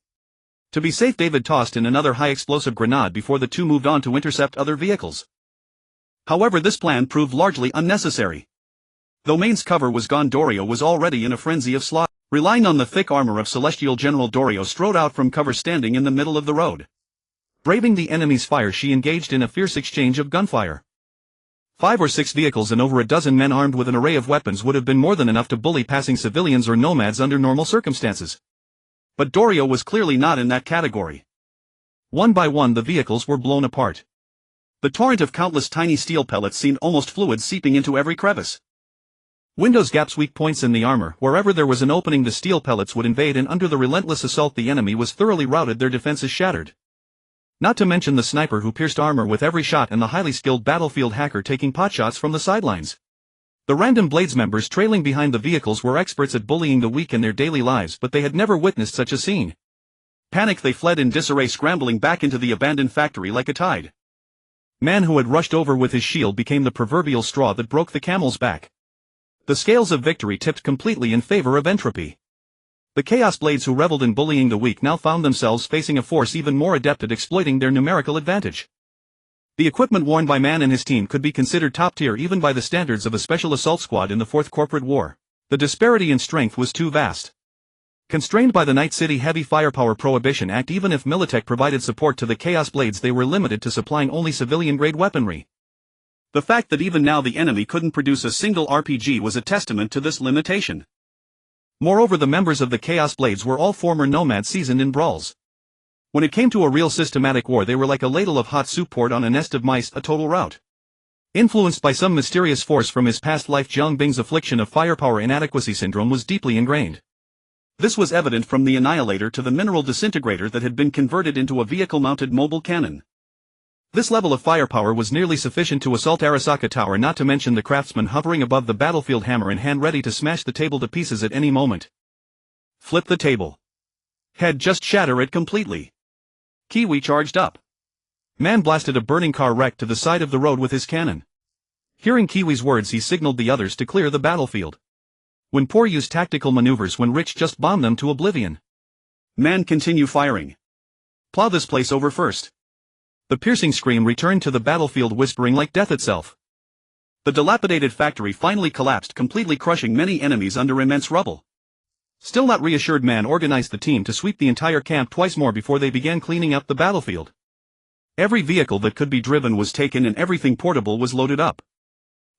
To be safe, David tossed in another high-explosive grenade before the two moved on to intercept other vehicles. However, this plan proved largely unnecessary. Though Maine's cover was gone, Dorio was already in a frenzy of slaughter. Relying on the thick armor of Celestial General, Dorio strode out from cover, standing in the middle of the road. Braving the enemy's fire, she engaged in a fierce exchange of gunfire. 5 or 6 vehicles and over a dozen men armed with an array of weapons would have been more than enough to bully passing civilians or nomads under normal circumstances. But Dorio was clearly not in that category. One by one the vehicles were blown apart. The torrent of countless tiny steel pellets seemed almost fluid, seeping into every crevice. Windows, gaps, weak points in the armor. Wherever there was an opening the steel pellets would invade, and under the relentless assault the enemy was thoroughly routed, their defenses shattered. Not to mention the sniper who pierced armor with every shot, and the highly skilled battlefield hacker taking potshots from the sidelines. The random Blades members trailing behind the vehicles were experts at bullying the weak in their daily lives, but they had never witnessed such a scene. Panicked, they fled in disarray, scrambling back into the abandoned factory like a tide. Man who had rushed over with his shield became the proverbial straw that broke the camel's back. The scales of victory tipped completely in favor of entropy. The Chaos Blades who reveled in bullying the weak now found themselves facing a force even more adept at exploiting their numerical advantage. The equipment worn by Man and his team could be considered top tier even by the standards of a special assault squad in the Fourth Corporate War. The disparity in strength was too vast. Constrained by the Night City Heavy Firepower Prohibition Act, even if Militech provided support to the Chaos Blades, they were limited to supplying only civilian-grade weaponry. The fact that even now the enemy couldn't produce a single RPG was a testament to this limitation. Moreover, the members of the Chaos Blades were all former nomads seasoned in brawls. When it came to a real systematic war, they were like a ladle of hot soup poured on a nest of mice, a total rout. Influenced by some mysterious force from his past life, Jiang Bing's affliction of firepower inadequacy syndrome was deeply ingrained. This was evident from the Annihilator to the mineral disintegrator that had been converted into a vehicle-mounted mobile cannon. This level of firepower was nearly sufficient to assault Arasaka Tower, not to mention the craftsman hovering above the battlefield, hammer in hand, ready to smash the table to pieces at any moment. Flip the table. Head, just shatter it completely. Kiwi charged up. Man blasted a burning car wreck to the side of the road with his cannon. Hearing Kiwi's words, he signaled the others to clear the battlefield. When poor use tactical maneuvers, when rich just bomb them to oblivion. Man, continue firing. Plow this place over first. The piercing scream returned to the battlefield, whispering like death itself. The dilapidated factory finally collapsed, completely crushing many enemies under immense rubble. Still not reassured, Man organized the team to sweep the entire camp twice more before they began cleaning up the battlefield. Every vehicle that could be driven was taken and everything portable was loaded up.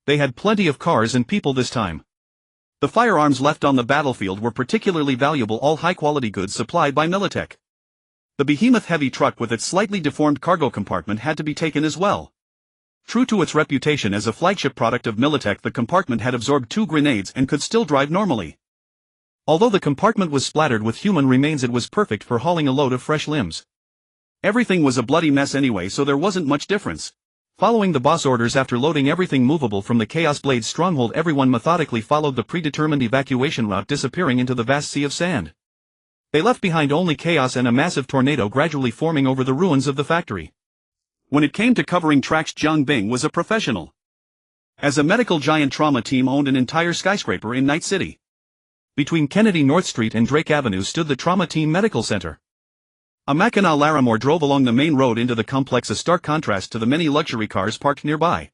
They had plenty of cars and people this time. The firearms left on the battlefield were particularly valuable, all high-quality goods supplied by Militech. The behemoth heavy truck with its slightly deformed cargo compartment had to be taken as well. True to its reputation as a flagship product of Militech, the compartment had absorbed 2 grenades and could still drive normally. Although the compartment was splattered with human remains, it was perfect for hauling a load of fresh limbs. Everything was a bloody mess anyway, so there wasn't much difference. Following the boss orders after loading everything movable from the Chaos Blade's stronghold, everyone methodically followed the predetermined evacuation route, disappearing into the vast sea of sand. They left behind only chaos and a massive tornado gradually forming over the ruins of the factory. When it came to covering tracks, Jiang Bing was a professional. As a medical giant, Trauma Team owned an entire skyscraper in Night City. Between Kennedy North Street and Drake Avenue stood the Trauma Team Medical Center. A Mackinac Larimore drove along the main road into the complex, a stark contrast to the many luxury cars parked nearby.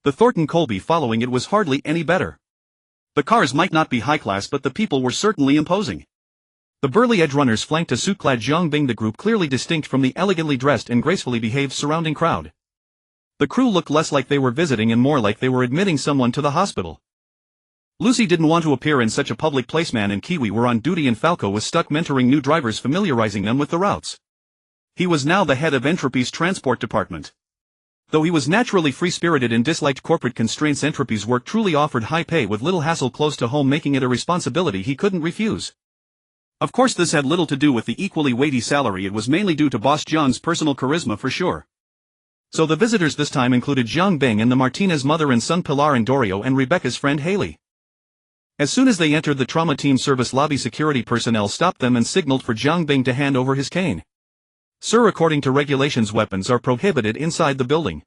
The Thornton Colby following it was hardly any better. The cars might not be high class, but the people were certainly imposing. The burly edgerunners flanked a suit-clad Jiang Bing, the group clearly distinct from the elegantly dressed and gracefully behaved surrounding crowd. The crew looked less like they were visiting and more like they were admitting someone to the hospital. Lucy didn't want to appear in such a public place. Man and Kiwi were on duty and Falco was stuck mentoring new drivers, familiarizing them with the routes. He was now the head of Entropy's transport department. Though he was naturally free-spirited and disliked corporate constraints, Entropy's work truly offered high pay with little hassle close to home, making it a responsibility he couldn't refuse. Of course this had little to do with the equally weighty salary, it was mainly due to Boss John's personal charisma for sure. So the visitors this time included Jiang Bing and the Martinez mother and son Pilar and Dorio and Rebecca's friend Haley. As soon as they entered the trauma team service lobby, security personnel stopped them and signaled for Jiang Bing to hand over his cane. Sir, according to regulations weapons are prohibited inside the building.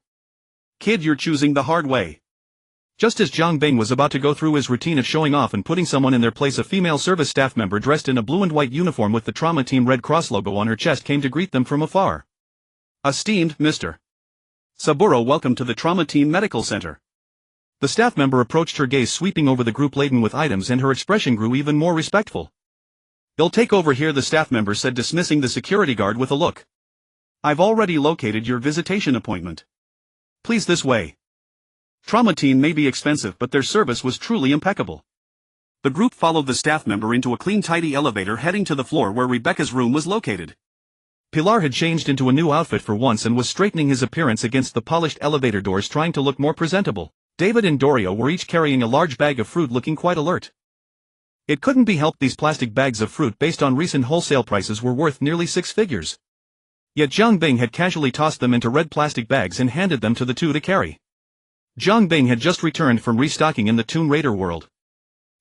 Kid, you're choosing the hard way. Just as Jiang Bing was about to go through his routine of showing off and putting someone in their place, a female service staff member dressed in a blue and white uniform with the trauma team Red Cross logo on her chest came to greet them from afar. Esteemed Mr. Saburo, welcome to the Trauma Team Medical Center. The staff member approached, her gaze sweeping over the group laden with items, and her expression grew even more respectful. You'll take over here, the staff member said, dismissing the security guard with a look. I've already located your visitation appointment. Please, this way. Trauma team may be expensive, but their service was truly impeccable. The group followed the staff member into a clean, tidy elevator heading to the floor where Rebecca's room was located. Pilar had changed into a new outfit for once and was straightening his appearance against the polished elevator doors, trying to look more presentable. David and Dorio were each carrying a large bag of fruit, looking quite alert. It couldn't be helped, these plastic bags of fruit, based on recent wholesale prices, were worth nearly 6 figures. Yet Jiang Bing had casually tossed them into red plastic bags and handed them to the two to carry. Jiang Bing had just returned from restocking in the Tomb Raider world.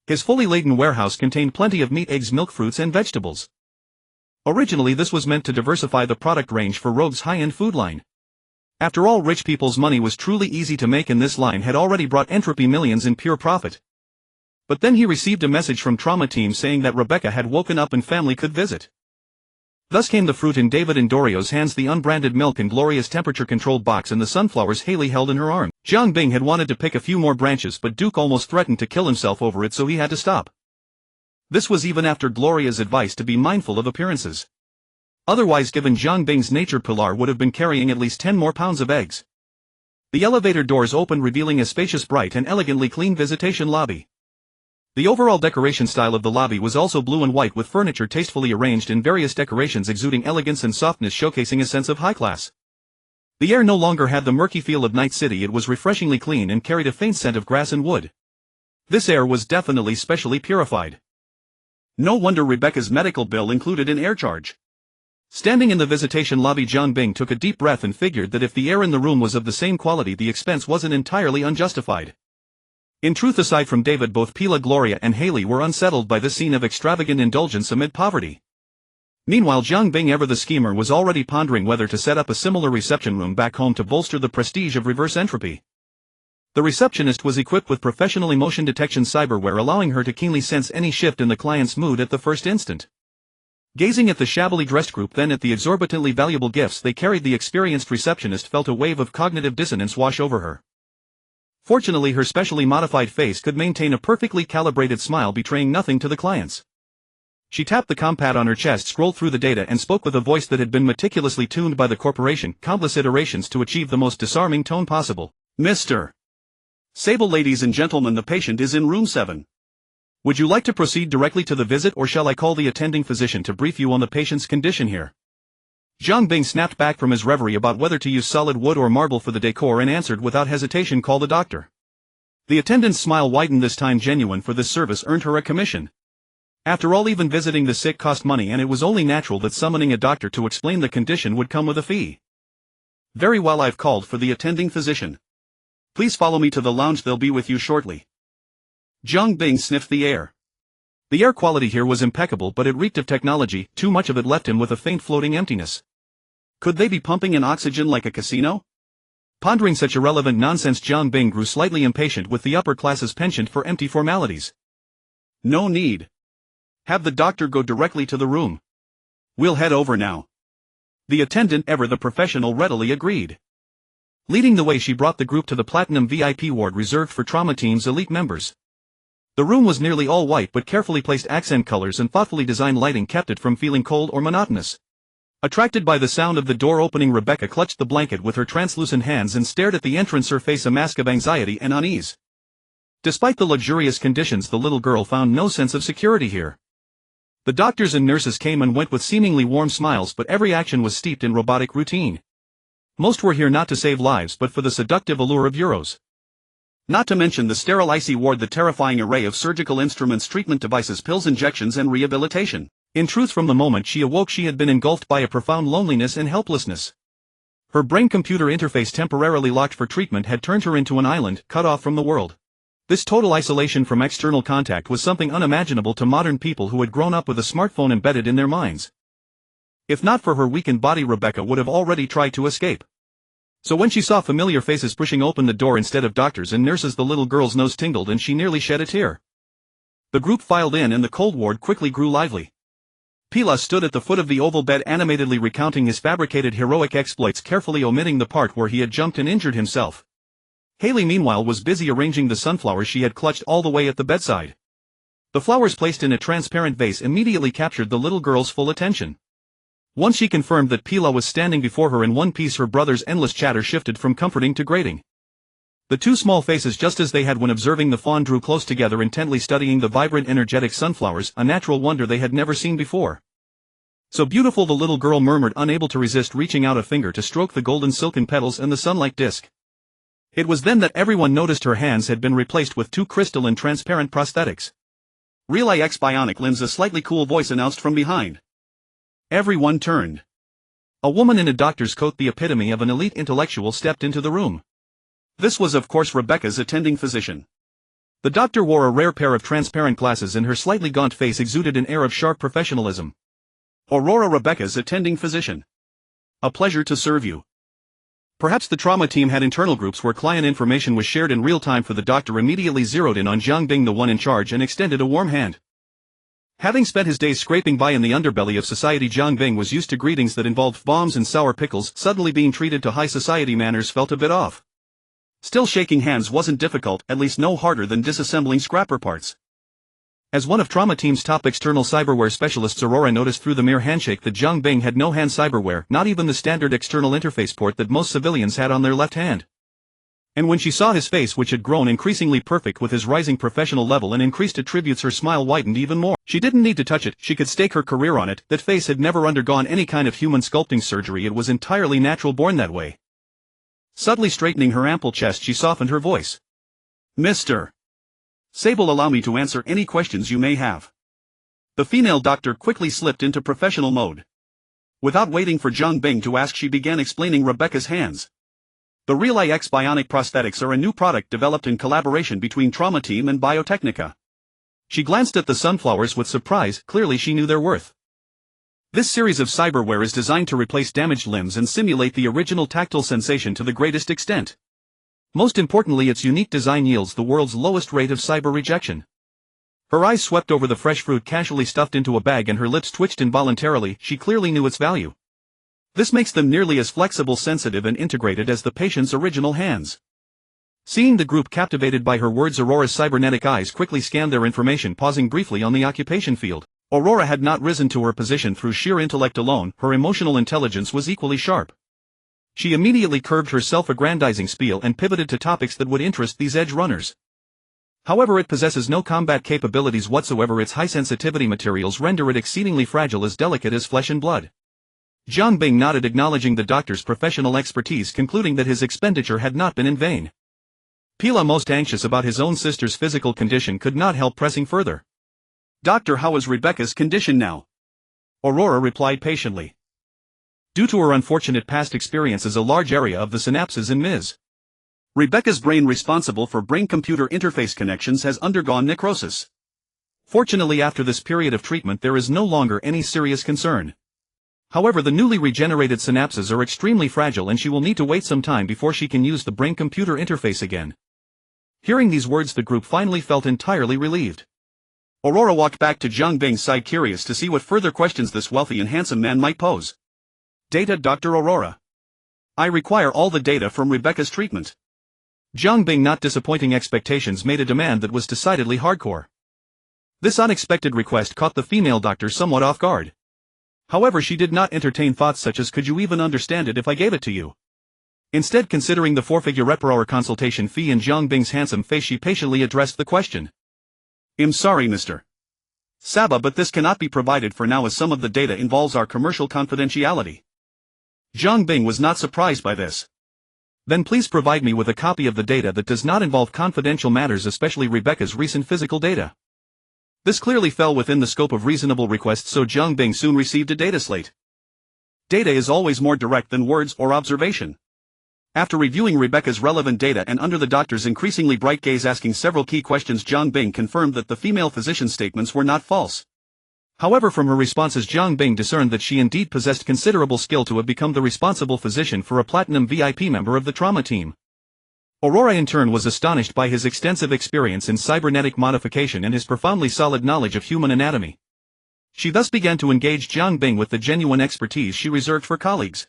His fully laden warehouse contained plenty of meat, eggs, milk, fruits, and vegetables. Originally this was meant to diversify the product range for Rogue's high-end food line. After all, rich people's money was truly easy to make, and this line had already brought Entropy millions in pure profit. But then he received a message from Trauma Team saying that Rebecca had woken up and family could visit. Thus came the fruit in David and Dorio's hands, the unbranded milk and Gloria's temperature-controlled box, and the sunflowers Haley held in her arm. Jiang Bing had wanted to pick a few more branches, but Duke almost threatened to kill himself over it, so he had to stop. This was even after Gloria's advice to be mindful of appearances. Otherwise, given Jiang Bing's nature, Pilar would have been carrying at least 10 more pounds of eggs. The elevator doors opened, revealing a spacious, bright, and elegantly clean visitation lobby. The overall decoration style of the lobby was also blue and white, with furniture tastefully arranged in various decorations exuding elegance and softness, showcasing a sense of high class. The air no longer had the murky feel of Night City, it was refreshingly clean and carried a faint scent of grass and wood. This air was definitely specially purified. No wonder Rebecca's medical bill included an air charge. Standing in the visitation lobby, Jiang Bing took a deep breath and figured that if the air in the room was of the same quality, the expense wasn't entirely unjustified. In truth, aside from David, both Pila, Gloria, and Haley were unsettled by this scene of extravagant indulgence amid poverty. Meanwhile, Jiang Bing, ever the schemer, was already pondering whether to set up a similar reception room back home to bolster the prestige of reverse entropy. The receptionist was equipped with professional emotion detection cyberware, allowing her to keenly sense any shift in the client's mood at the first instant. Gazing at the shabbily dressed group, then at the exorbitantly valuable gifts they carried, the experienced receptionist felt a wave of cognitive dissonance wash over her. Fortunately, her specially modified face could maintain a perfectly calibrated smile, betraying nothing to the clients. She tapped the compad on her chest, scrolled through the data, and spoke with a voice that had been meticulously tuned by the corporation, countless iterations, to achieve the most disarming tone possible. Mr. Sable, ladies and gentlemen, the patient is in room 7. Would you like to proceed directly to the visit, or shall I call the attending physician to brief you on the patient's condition here? Jiang Bing snapped back from his reverie about whether to use solid wood or marble for the decor and answered without hesitation, call the doctor. The attendant's smile widened, this time genuine, for this service earned her a commission. After all, even visiting the sick cost money, and it was only natural that summoning a doctor to explain the condition would come with a fee. Very well, I've called for the attending physician. Please follow me to the lounge, they'll be with you shortly. Jiang Bing sniffed the air. The air quality here was impeccable, but it reeked of technology, too much of it left him with a faint floating emptiness. Could they be pumping in oxygen like a casino? Pondering such irrelevant nonsense, Jiang Bing grew slightly impatient with the upper class's penchant for empty formalities. No need. Have the doctor go directly to the room. We'll head over now. The attendant, ever the professional, readily agreed. Leading the way, she brought the group to the Platinum VIP ward reserved for Trauma Team's elite members. The room was nearly all white, but carefully placed accent colors and thoughtfully designed lighting kept it from feeling cold or monotonous. Attracted by the sound of the door opening, Rebecca clutched the blanket with her translucent hands and stared at the entrance, her face a mask of anxiety and unease. Despite the luxurious conditions, the little girl found no sense of security here. The doctors and nurses came and went with seemingly warm smiles, but every action was steeped in robotic routine. Most were here not to save lives but for the seductive allure of euros. Not to mention the sterile IC ward, the terrifying array of surgical instruments, treatment devices, pills, injections and rehabilitation. In truth, from the moment she awoke she had been engulfed by a profound loneliness and helplessness. Her brain-computer interface, temporarily locked for treatment, had turned her into an island, cut off from the world. This total isolation from external contact was something unimaginable to modern people who had grown up with a smartphone embedded in their minds. If not for her weakened body, Rebecca would have already tried to escape. So when she saw familiar faces pushing open the door instead of doctors and nurses, the little girl's nose tingled and she nearly shed a tear. The group filed in and the cold ward quickly grew lively. Pila stood at the foot of the oval bed, animatedly recounting his fabricated heroic exploits, carefully omitting the part where he had jumped and injured himself. Haley meanwhile was busy arranging the sunflowers she had clutched all the way at the bedside. The flowers placed in a transparent vase immediately captured the little girl's full attention. Once she confirmed that Pila was standing before her in one piece, her brother's endless chatter shifted from comforting to grating. The two small faces, just as they had when observing the fawn, drew close together, intently studying the vibrant, energetic sunflowers, a natural wonder they had never seen before. "So beautiful," the little girl murmured, unable to resist reaching out a finger to stroke the golden silken petals and the sunlight disk. It was then that everyone noticed her hands had been replaced with two crystalline transparent prosthetics. "Real IX bionic limbs," a slightly cool voice announced from behind. Everyone turned. A woman in a doctor's coat, the epitome of an elite intellectual, stepped into the room. This was of course Rebecca's attending physician. The doctor wore a rare pair of transparent glasses and her slightly gaunt face exuded an air of sharp professionalism. "Aurora, Rebecca's attending physician. A pleasure to serve you." Perhaps the trauma team had internal groups where client information was shared in real time, for the doctor immediately zeroed in on Jiang Bing, the one in charge, and extended a warm hand. Having spent his days scraping by in the underbelly of society, Jiang Bing was used to greetings that involved bombs and sour pickles. Suddenly being treated to high society manners felt a bit off. Still, shaking hands wasn't difficult, at least no harder than disassembling scrapper parts. As one of trauma team's top external cyberware specialists, Aurora noticed through the mere handshake that Jiang Bing had no hand cyberware, not even the standard external interface port that most civilians had on their left hand. And when she saw his face, which had grown increasingly perfect with his rising professional level and increased attributes, her smile widened even more. She didn't need to touch it, she could stake her career on it. That face had never undergone any kind of human sculpting surgery, it was entirely natural, born that way. Subtly straightening her ample chest, she softened her voice. "Mr. Sable, allow me to answer any questions you may have." The female doctor quickly slipped into professional mode. Without waiting for Jiang Bing to ask, she began explaining Rebecca's hands. "The Real IX bionic prosthetics are a new product developed in collaboration between Trauma Team and Biotechnica." She glanced at the sunflowers with surprise, clearly she knew their worth. "This series of cyberware is designed to replace damaged limbs and simulate the original tactile sensation to the greatest extent. Most importantly, its unique design yields the world's lowest rate of cyber rejection." Her eyes swept over the fresh fruit casually stuffed into a bag and her lips twitched involuntarily. She clearly knew its value. This makes them nearly as flexible, sensitive and integrated as the patient's original hands. Seeing the group captivated by her words, Aurora's cybernetic eyes quickly scanned their information, pausing briefly on the occupation field. Aurora had not risen to her position through sheer intellect alone, her emotional intelligence was equally sharp. She immediately curbed her self-aggrandizing spiel and pivoted to topics that would interest these edge runners. "However, it possesses no combat capabilities whatsoever. Its high-sensitivity materials render it exceedingly fragile, as delicate as flesh and blood." Jiang Bing nodded, acknowledging the doctor's professional expertise, concluding that his expenditure had not been in vain. Pila, most anxious about his own sister's physical condition, could not help pressing further. "Doctor, how is Rebecca's condition now?" Aurora replied patiently. "Due to her unfortunate past experiences, a large area of the synapses in Ms. Rebecca's brain, responsible for brain-computer interface connections, has undergone necrosis. Fortunately, after this period of treatment there is no longer any serious concern. However, the newly regenerated synapses are extremely fragile and she will need to wait some time before she can use the brain-computer interface again." Hearing these words, the group finally felt entirely relieved. Aurora walked back to Jiang Bing's side, curious to see what further questions this wealthy and handsome man might pose. "Data, Dr. Aurora. I require all the data from Rebecca's treatment." Jiang Bing, not disappointing expectations, made a demand that was decidedly hardcore. This unexpected request caught the female doctor somewhat off guard. However, she did not entertain thoughts such as, "Could you even understand it if I gave it to you?" Instead, considering the 4-figure per hour consultation fee in Jiang Bing's handsome face, she patiently addressed the question. "I'm sorry, Mr. Saba, but this cannot be provided for now, as some of the data involves our commercial confidentiality." Zhang Bing was not surprised by this. Then please provide me with a copy of the data that does not involve confidential matters, especially Rebecca's recent physical data. This clearly fell within the scope of reasonable requests, so Zhang Bing soon received a data slate. Data is always more direct than words or observation. After reviewing Rebecca's relevant data and under the doctor's increasingly bright gaze asking several key questions, Zhang Bing confirmed that the female physician's statements were not false. However, from her responses, Zhang Bing discerned that she indeed possessed considerable skill to have become the responsible physician for a platinum VIP member of the trauma team. Aurora in turn was astonished by his extensive experience in cybernetic modification and his profoundly solid knowledge of human anatomy. She thus began to engage Zhang Bing with the genuine expertise she reserved for colleagues.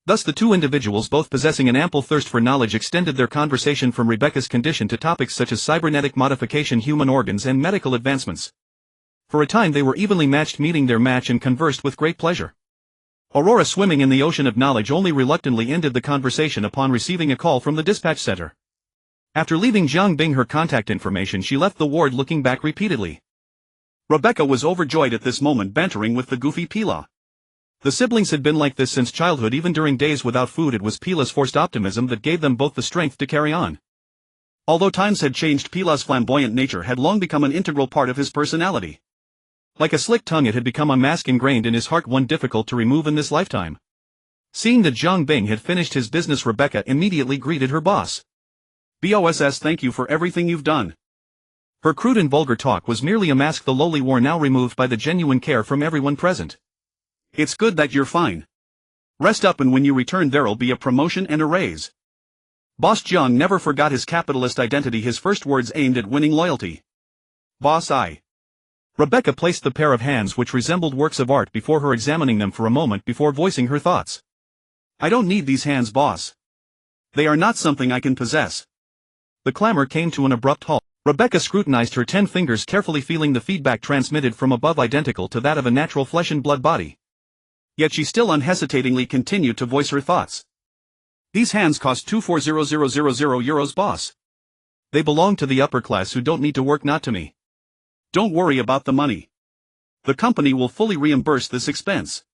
Thus the two individuals, both possessing an ample thirst for knowledge, extended their conversation from Rebecca's condition to topics such as cybernetic modification, human organs, and medical advancements. For a time they were evenly matched, meeting their match, and conversed with great pleasure. Aurora, swimming in the ocean of knowledge, only reluctantly ended the conversation upon receiving a call from the dispatch center. After leaving Zhang Bing her contact information, she left the ward, looking back repeatedly. Rebecca was overjoyed at this moment, bantering with the goofy Pila. The siblings had been like this since childhood. Even during days without food, it was Pila's forced optimism that gave them both the strength to carry on. Although times had changed, Pila's flamboyant nature had long become an integral part of his personality. Like a slick tongue, it had become a mask ingrained in his heart, one difficult to remove in this lifetime. Seeing that Zhang Bing had finished his business, Rebecca immediately greeted her boss. "Boss, thank you for everything you've done." Her crude and vulgar talk was merely a mask the lowly wore, now removed by the genuine care from everyone present. "It's good that you're fine. Rest up, and when you return there'll be a promotion and a raise." Boss Zhang never forgot his capitalist identity, his first words aimed at winning loyalty. "Boss, I..." Rebecca placed the pair of hands, which resembled works of art, before her, examining them for a moment before voicing her thoughts. "I don't need these hands, boss. They are not something I can possess." The clamor came to an abrupt halt. Rebecca scrutinized her 10 fingers carefully, feeling the feedback transmitted from above identical to that of a natural flesh and blood body. Yet she still unhesitatingly continued to voice her thoughts. "These hands cost 240,000 euros, boss. They belong to the upper class who don't need to work, not to me." "Don't worry about the money. The company will fully reimburse this expense."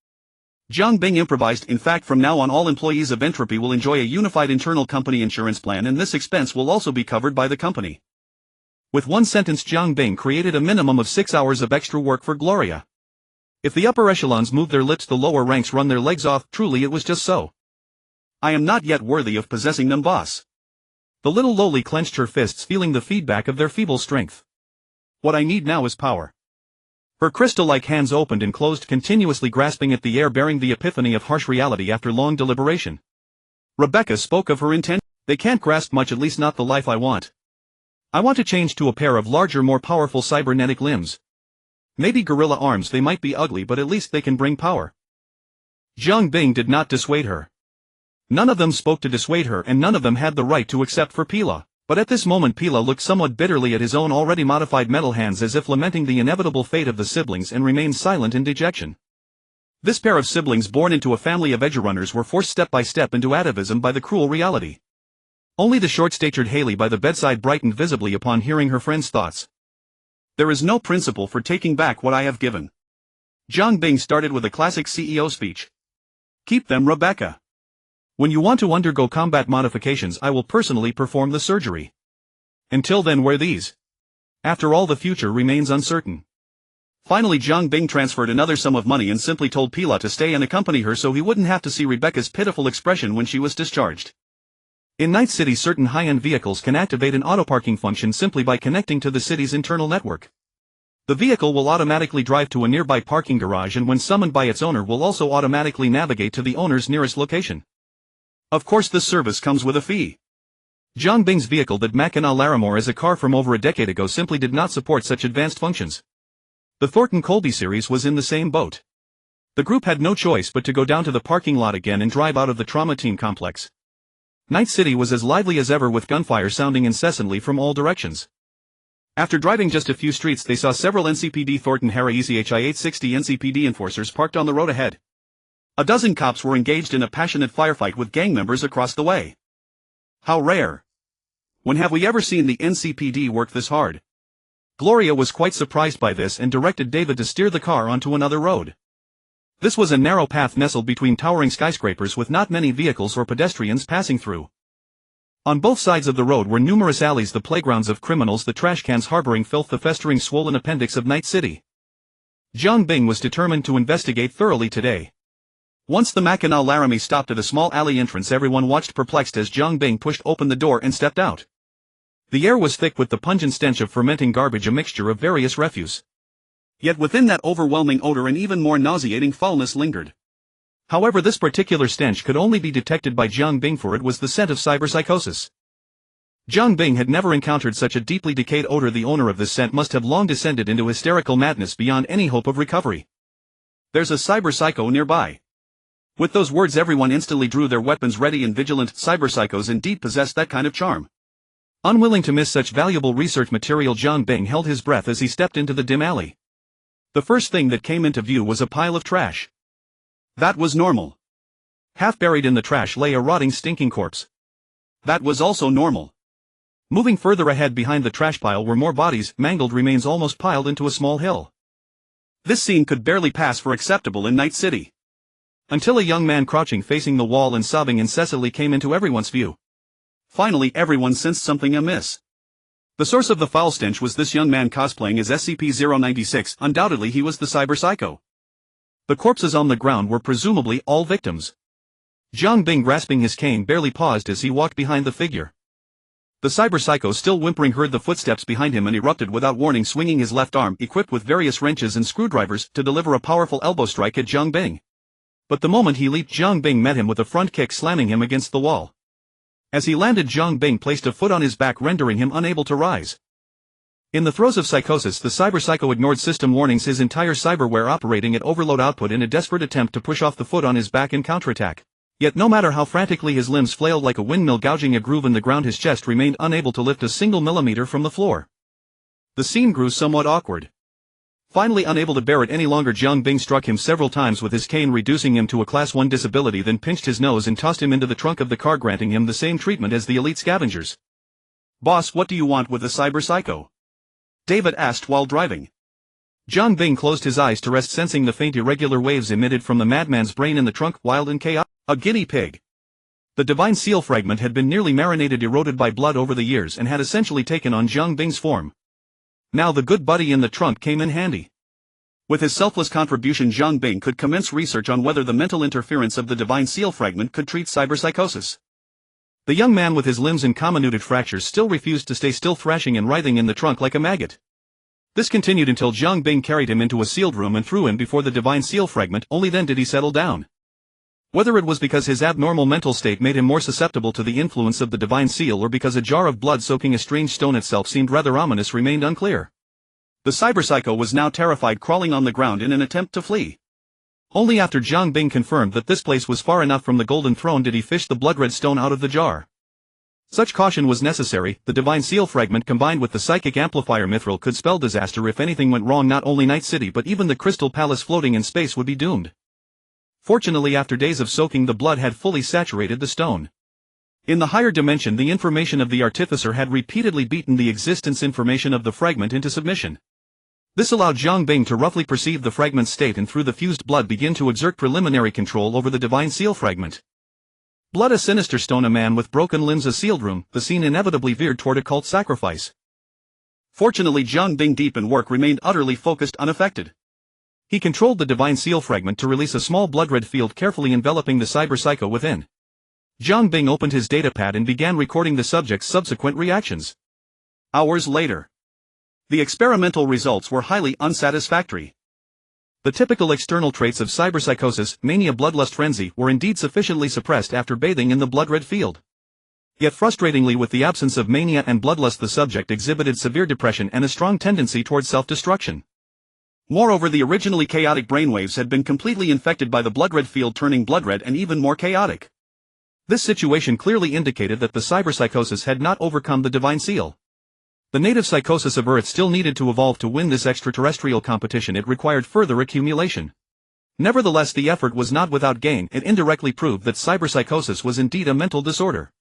Zhang Bing improvised. "In fact, from now on all employees of Entropy will enjoy a unified internal company insurance plan, and this expense will also be covered by the company." With one sentence, Zhang Bing created a minimum of 6 hours of extra work for Gloria. If the upper echelons move their lips, the lower ranks run their legs off. Truly it was just so. "I am not yet worthy of possessing them, boss." The little lowly clenched her fists, feeling the feedback of their feeble strength. "What I need now is power." Her crystal-like hands opened and closed, continuously grasping at the air, bearing the epiphany of harsh reality after long deliberation. Rebecca spoke of her intent. "They can't grasp much, at least not the life I want. I want to change to a pair of larger, more powerful cybernetic limbs. Maybe gorilla arms. They might be ugly, but at least they can bring power." Zhang Bing did not dissuade her. None of them spoke to dissuade her, and none of them had the right to accept for Pila. But at this moment Pila looked somewhat bitterly at his own already modified metal hands, as if lamenting the inevitable fate of the siblings, and remained silent in dejection. This pair of siblings, born into a family of edgerunners, were forced step by step into atavism by the cruel reality. Only the short-statured Haley by the bedside brightened visibly upon hearing her friend's thoughts. "There is no principle for taking back what I have given." Zhang Bing started with a classic CEO speech. "Keep them, Rebecca. When you want to undergo combat modifications, I will personally perform the surgery. Until then, wear these. After all, the future remains uncertain." Finally, Zhang Bing transferred another sum of money and simply told Pila to stay and accompany her so he wouldn't have to see Rebecca's pitiful expression when she was discharged. In Night City, certain high-end vehicles can activate an auto-parking function simply by connecting to the city's internal network. The vehicle will automatically drive to a nearby parking garage, and when summoned by its owner will also automatically navigate to the owner's nearest location. Of course, this service comes with a fee. Zhang Bing's vehicle that Mackinac Larimore as a car from over a decade ago simply did not support such advanced functions. The Thornton Colby series was in the same boat. The group had no choice but to go down to the parking lot again and drive out of the trauma team complex. Night City was as lively as ever, with gunfire sounding incessantly from all directions. After driving just a few streets, they saw several NCPD Thornton Harry ECHI 860 NCPD enforcers parked on the road ahead. A dozen cops were engaged in a passionate firefight with gang members across the way. How rare. When have we ever seen the NCPD work this hard? Gloria was quite surprised by this and directed David to steer the car onto another road. This was a narrow path nestled between towering skyscrapers with not many vehicles or pedestrians passing through. On both sides of the road were numerous alleys, the playgrounds of criminals, the trash cans harboring filth, the festering swollen appendix of Night City. Jiang Bing was determined to investigate thoroughly today. Once the Mackinac Laramie stopped at a small alley entrance, everyone watched perplexed as Jiang Bing pushed open the door and stepped out. The air was thick with the pungent stench of fermenting garbage, a mixture of various refuse. Yet within that overwhelming odor an even more nauseating foulness lingered. However, this particular stench could only be detected by Jiang Bing, for it was the scent of cyberpsychosis. Jiang Bing had never encountered such a deeply decayed odor. The owner of this scent must have long descended into hysterical madness beyond any hope of recovery. "There's a cyberpsycho nearby." With those words, everyone instantly drew their weapons ready and vigilant. Cyberpsychos indeed possessed that kind of charm. Unwilling to miss such valuable research material, Jiang Bing held his breath as he stepped into the dim alley. The first thing that came into view was a pile of trash. That was normal. Half buried in the trash lay a rotting, stinking corpse. That was also normal. Moving further ahead, behind the trash pile were more bodies, mangled remains almost piled into a small hill. This scene could barely pass for acceptable in Night City. Until a young man crouching facing the wall and sobbing incessantly came into everyone's view. Finally, everyone sensed something amiss. The source of the foul stench was this young man cosplaying as SCP-096. Undoubtedly he was the cyberpsycho. The corpses on the ground were presumably all victims. Jiang Bing, grasping his cane, barely paused as he walked behind the figure. The cyberpsycho, still whimpering, heard the footsteps behind him and erupted without warning, swinging his left arm, equipped with various wrenches and screwdrivers, to deliver a powerful elbow strike at Jiang Bing. But the moment he leaped, Jiang Bing met him with a front kick, slamming him against the wall. As he landed, Jiang Bing placed a foot on his back, rendering him unable to rise. In the throes of psychosis, the cyberpsycho ignored system warnings, his entire cyberware operating at overload output in a desperate attempt to push off the foot on his back and counterattack. Yet no matter how frantically his limbs flailed like a windmill gouging a groove in the ground, his chest remained unable to lift a single millimeter from the floor. The scene grew somewhat awkward. Finally, unable to bear it any longer, Jiang Bing struck him several times with his cane, reducing him to a Class 1 disability, then pinched his nose and tossed him into the trunk of the car, granting him the same treatment as the elite scavengers. "Boss, what do you want with the cyberpsycho?" David asked while driving. Jiang Bing closed his eyes to rest, sensing the faint irregular waves emitted from the madman's brain in the trunk, wild and chaotic. A guinea pig. The divine seal fragment had been nearly marinated, eroded by blood over the years, and had essentially taken on Jiang Bing's form. Now the good buddy in the trunk came in handy. With his selfless contribution, Jiang Bing could commence research on whether the mental interference of the divine seal fragment could treat cyberpsychosis. The young man with his limbs and comminuted fractures still refused to stay still, thrashing and writhing in the trunk like a maggot. This continued until Jiang Bing carried him into a sealed room and threw him before the divine seal fragment. Only then did he settle down. Whether it was because his abnormal mental state made him more susceptible to the influence of the divine seal, or because a jar of blood soaking a strange stone itself seemed rather ominous, remained unclear. The cyberpsycho was now terrified, crawling on the ground in an attempt to flee. Only after Jiang Bing confirmed that this place was far enough from the golden throne did he fish the blood-red stone out of the jar. Such caution was necessary. The divine seal fragment combined with the psychic amplifier mithril could spell disaster. If anything went wrong, not only Night City but even the Crystal Palace floating in space would be doomed. Fortunately, after days of soaking, the blood had fully saturated the stone. In the higher dimension, the information of the artificer had repeatedly beaten the existence information of the fragment into submission. This allowed Jiang Bing to roughly perceive the fragment's state and through the fused blood begin to exert preliminary control over the divine seal fragment. Blood a sinister stone, a man with broken limbs, a sealed room. The scene inevitably veered toward occult sacrifice. Fortunately, Jiang Bing, deep in work, remained utterly focused, unaffected. He controlled the divine seal fragment to release a small blood-red field, carefully enveloping the cyberpsycho within. Jiang Bing opened his datapad and began recording the subject's subsequent reactions. Hours later. The experimental results were highly unsatisfactory. The typical external traits of cyberpsychosis, mania, bloodlust, frenzy, were indeed sufficiently suppressed after bathing in the blood-red field. Yet frustratingly, with the absence of mania and bloodlust, the subject exhibited severe depression and a strong tendency towards self-destruction. Moreover, the originally chaotic brainwaves had been completely infected by the blood-red field, turning blood-red and even more chaotic. This situation clearly indicated that the cyberpsychosis had not overcome the divine seal. The native psychosis of Earth still needed to evolve to win this extraterrestrial competition. It required further accumulation. Nevertheless, the effort was not without gain. It indirectly proved that cyberpsychosis was indeed a mental disorder.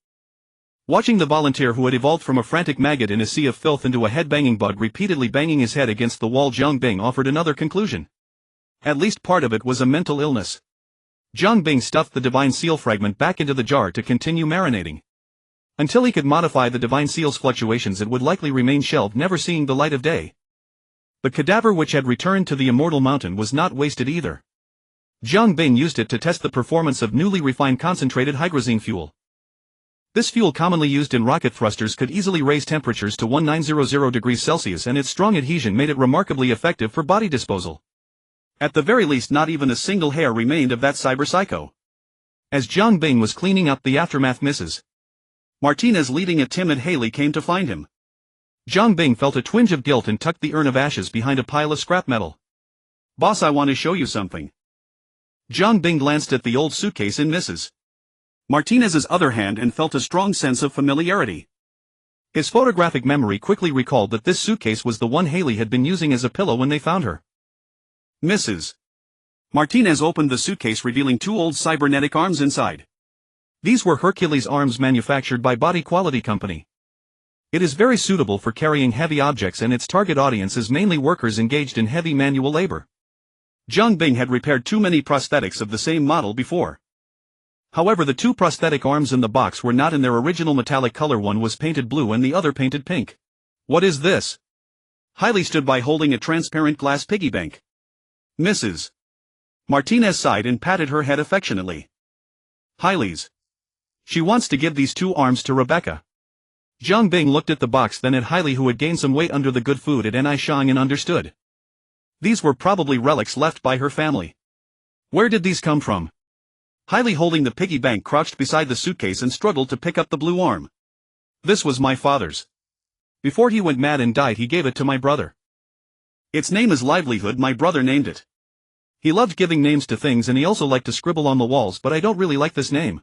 Watching the volunteer who had evolved from a frantic maggot in a sea of filth into a head-banging bug repeatedly banging his head against the wall, Jiang Bing offered another conclusion. At least part of it was a mental illness. Jiang Bing stuffed the divine seal fragment back into the jar to continue marinating. Until he could modify the divine seal's fluctuations, it would likely remain shelved, never seeing the light of day. The cadaver which had returned to the immortal mountain was not wasted either. Jiang Bing used it to test the performance of newly refined concentrated hydrazine fuel. This fuel, commonly used in rocket thrusters, could easily raise temperatures to 1900 degrees Celsius, and its strong adhesion made it remarkably effective for body disposal. At the very least, not even a single hair remained of that cyber psycho. As Jiang Bing was cleaning up the aftermath, Mrs. Martinez, leading a timid Haley, came to find him. Jiang Bing felt a twinge of guilt and tucked the urn of ashes behind a pile of scrap metal. "Boss, I want to show you something." Jiang Bing glanced at the old suitcase in Mrs. Martinez's other hand and felt a strong sense of familiarity. His photographic memory quickly recalled that this suitcase was the one Haley had been using as a pillow when they found her. Mrs. Martinez opened the suitcase, revealing two old cybernetic arms inside. These were Hercules arms manufactured by Body Quality Company. It is very suitable for carrying heavy objects, and its target audience is mainly workers engaged in heavy manual labor. Jiang Bing had repaired too many prosthetics of the same model before. However, the two prosthetic arms in the box were not in their original metallic color. One was painted blue and the other painted pink. "What is this?" Hailey stood by holding a transparent glass piggy bank. Mrs. Martinez sighed and patted her head affectionately. "Hailey's. She wants to give these two arms to Rebecca." Jiang Bing looked at the box, then at Hailey, who had gained some weight under the good food at Nishang, and understood. These were probably relics left by her family. Where did these come from? Hailey, holding the piggy bank, crouched beside the suitcase and struggled to pick up the blue arm. "This was my father's. Before he went mad and died, he gave it to my brother. Its name is Livelihood. My brother named it. He loved giving names to things, and he also liked to scribble on the walls, but I don't really like this name."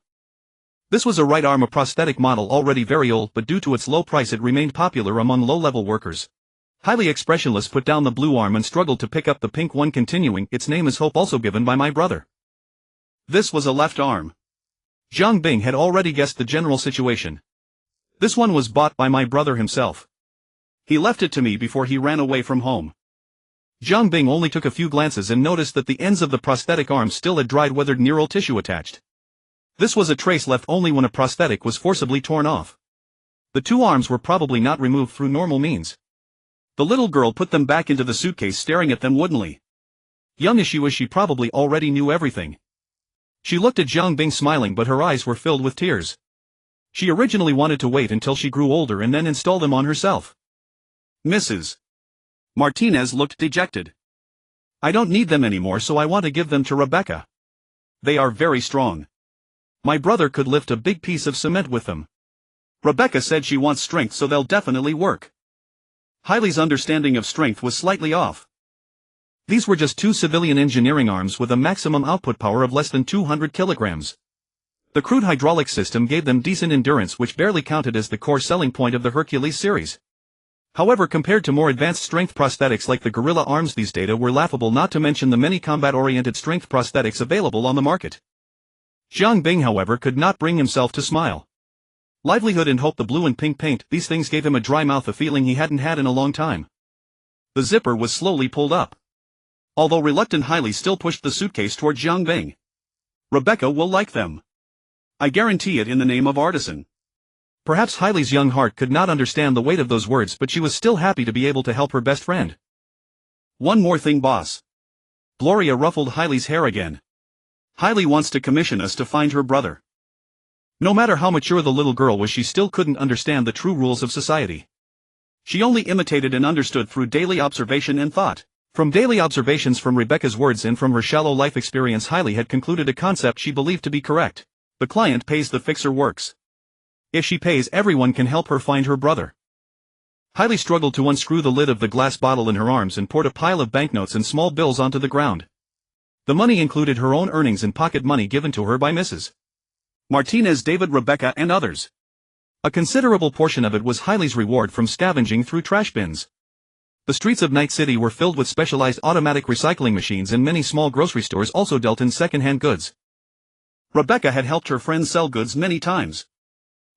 This was a right arm, a prosthetic model already very old, but due to its low price it remained popular among low-level workers. Highly expressionless put down the blue arm and struggled to pick up the pink one, continuing, "Its name is Hope, also given by my brother." This was a left arm. Jiang Bing had already guessed the general situation. "This one was bought by my brother himself. He left it to me before he ran away from home." Jiang Bing only took a few glances and noticed that the ends of the prosthetic arms still had dried, weathered neural tissue attached. This was a trace left only when a prosthetic was forcibly torn off. The two arms were probably not removed through normal means. The little girl put them back into the suitcase, staring at them woodenly. Young as she was, she probably already knew everything. She looked at Jiang Bing smiling, but her eyes were filled with tears. She originally wanted to wait until she grew older and then install them on herself. Mrs. Martinez looked dejected. "I don't need them anymore, so I want to give them to Rebecca. They are very strong. My brother could lift a big piece of cement with them. Rebecca said she wants strength, so they'll definitely work." Hailey's understanding of strength was slightly off. These were just two civilian engineering arms with a maximum output power of less than 200 kilograms. The crude hydraulic system gave them decent endurance, which barely counted as the core selling point of the Hercules series. However, compared to more advanced strength prosthetics like the gorilla arms, these data were laughable, not to mention the many combat-oriented strength prosthetics available on the market. Jiang Bing, however, could not bring himself to smile. Livelihood and Hope, the blue and pink paint, these things gave him a dry mouth, a feeling he hadn't had in a long time. The zipper was slowly pulled up. Although reluctant, Hailey still pushed the suitcase toward Jiang Bing. "Rebecca will like them. I guarantee it, in the name of Artisan." Perhaps Hailey's young heart could not understand the weight of those words, but she was still happy to be able to help her best friend. "One more thing, boss." Gloria ruffled Hailey's hair again. "Hailey wants to commission us to find her brother." No matter how mature the little girl was, she still couldn't understand the true rules of society. She only imitated and understood through daily observation and thought. From daily observations, from Rebecca's words, and from her shallow life experience, Hailey had concluded a concept she believed to be correct. The client pays, the fixer works. If she pays, everyone can help her find her brother. Hailey struggled to unscrew the lid of the glass bottle in her arms and poured a pile of banknotes and small bills onto the ground. The money included her own earnings and pocket money given to her by Mrs. Martinez, David, Rebecca, and others. A considerable portion of it was Hailey's reward from scavenging through trash bins. The streets of Night City were filled with specialized automatic recycling machines, and many small grocery stores also dealt in second-hand goods. Rebecca had helped her friends sell goods many times.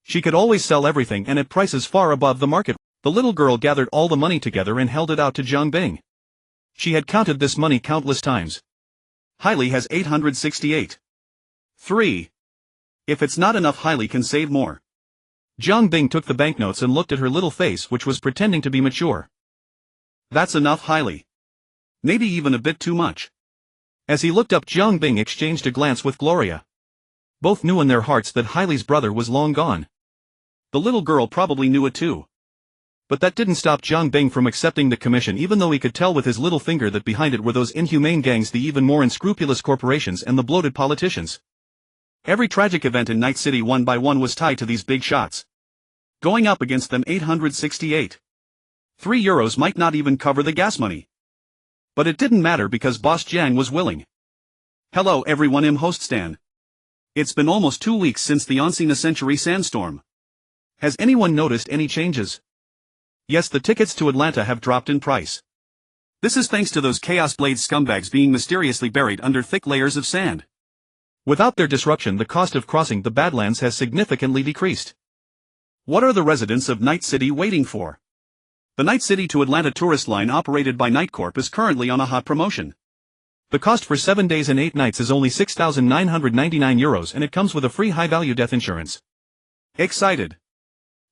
She could always sell everything, and at prices far above the market. The little girl gathered all the money together and held it out to Jiang Bing. She had counted this money countless times. Hailey has 868. 3. If it's not enough, Hailey can save more. Jiang Bing took the banknotes and looked at her little face, which was pretending to be mature. That's enough, Hailey. Maybe even a bit too much. As he looked up, Jiang Bing exchanged a glance with Gloria. Both knew in their hearts that Hailey's brother was long gone. The little girl probably knew it too. But that didn't stop Jiang Bing from accepting the commission, even though he could tell with his little finger that behind it were those inhumane gangs, the even more unscrupulous corporations, and the bloated politicians. Every tragic event in Night City one by one was tied to these big shots. Going up against them, 868. €3 might not even cover the gas money. But it didn't matter because Boss Jiang was willing. Hello everyone, I'm host Stan. It's been almost 2 weeks since the once-in-a-century sandstorm. Has anyone noticed any changes? Yes, the tickets to Atlanta have dropped in price. This is thanks to those Chaos Blade scumbags being mysteriously buried under thick layers of sand. Without their disruption, the cost of crossing the Badlands has significantly decreased. What are the residents of Night City waiting for? The Night City to Atlanta tourist line operated by Nightcorp is currently on a hot promotion. The cost for 7 days and 8 nights is only €6,999, and it comes with a free high-value death insurance. Excited.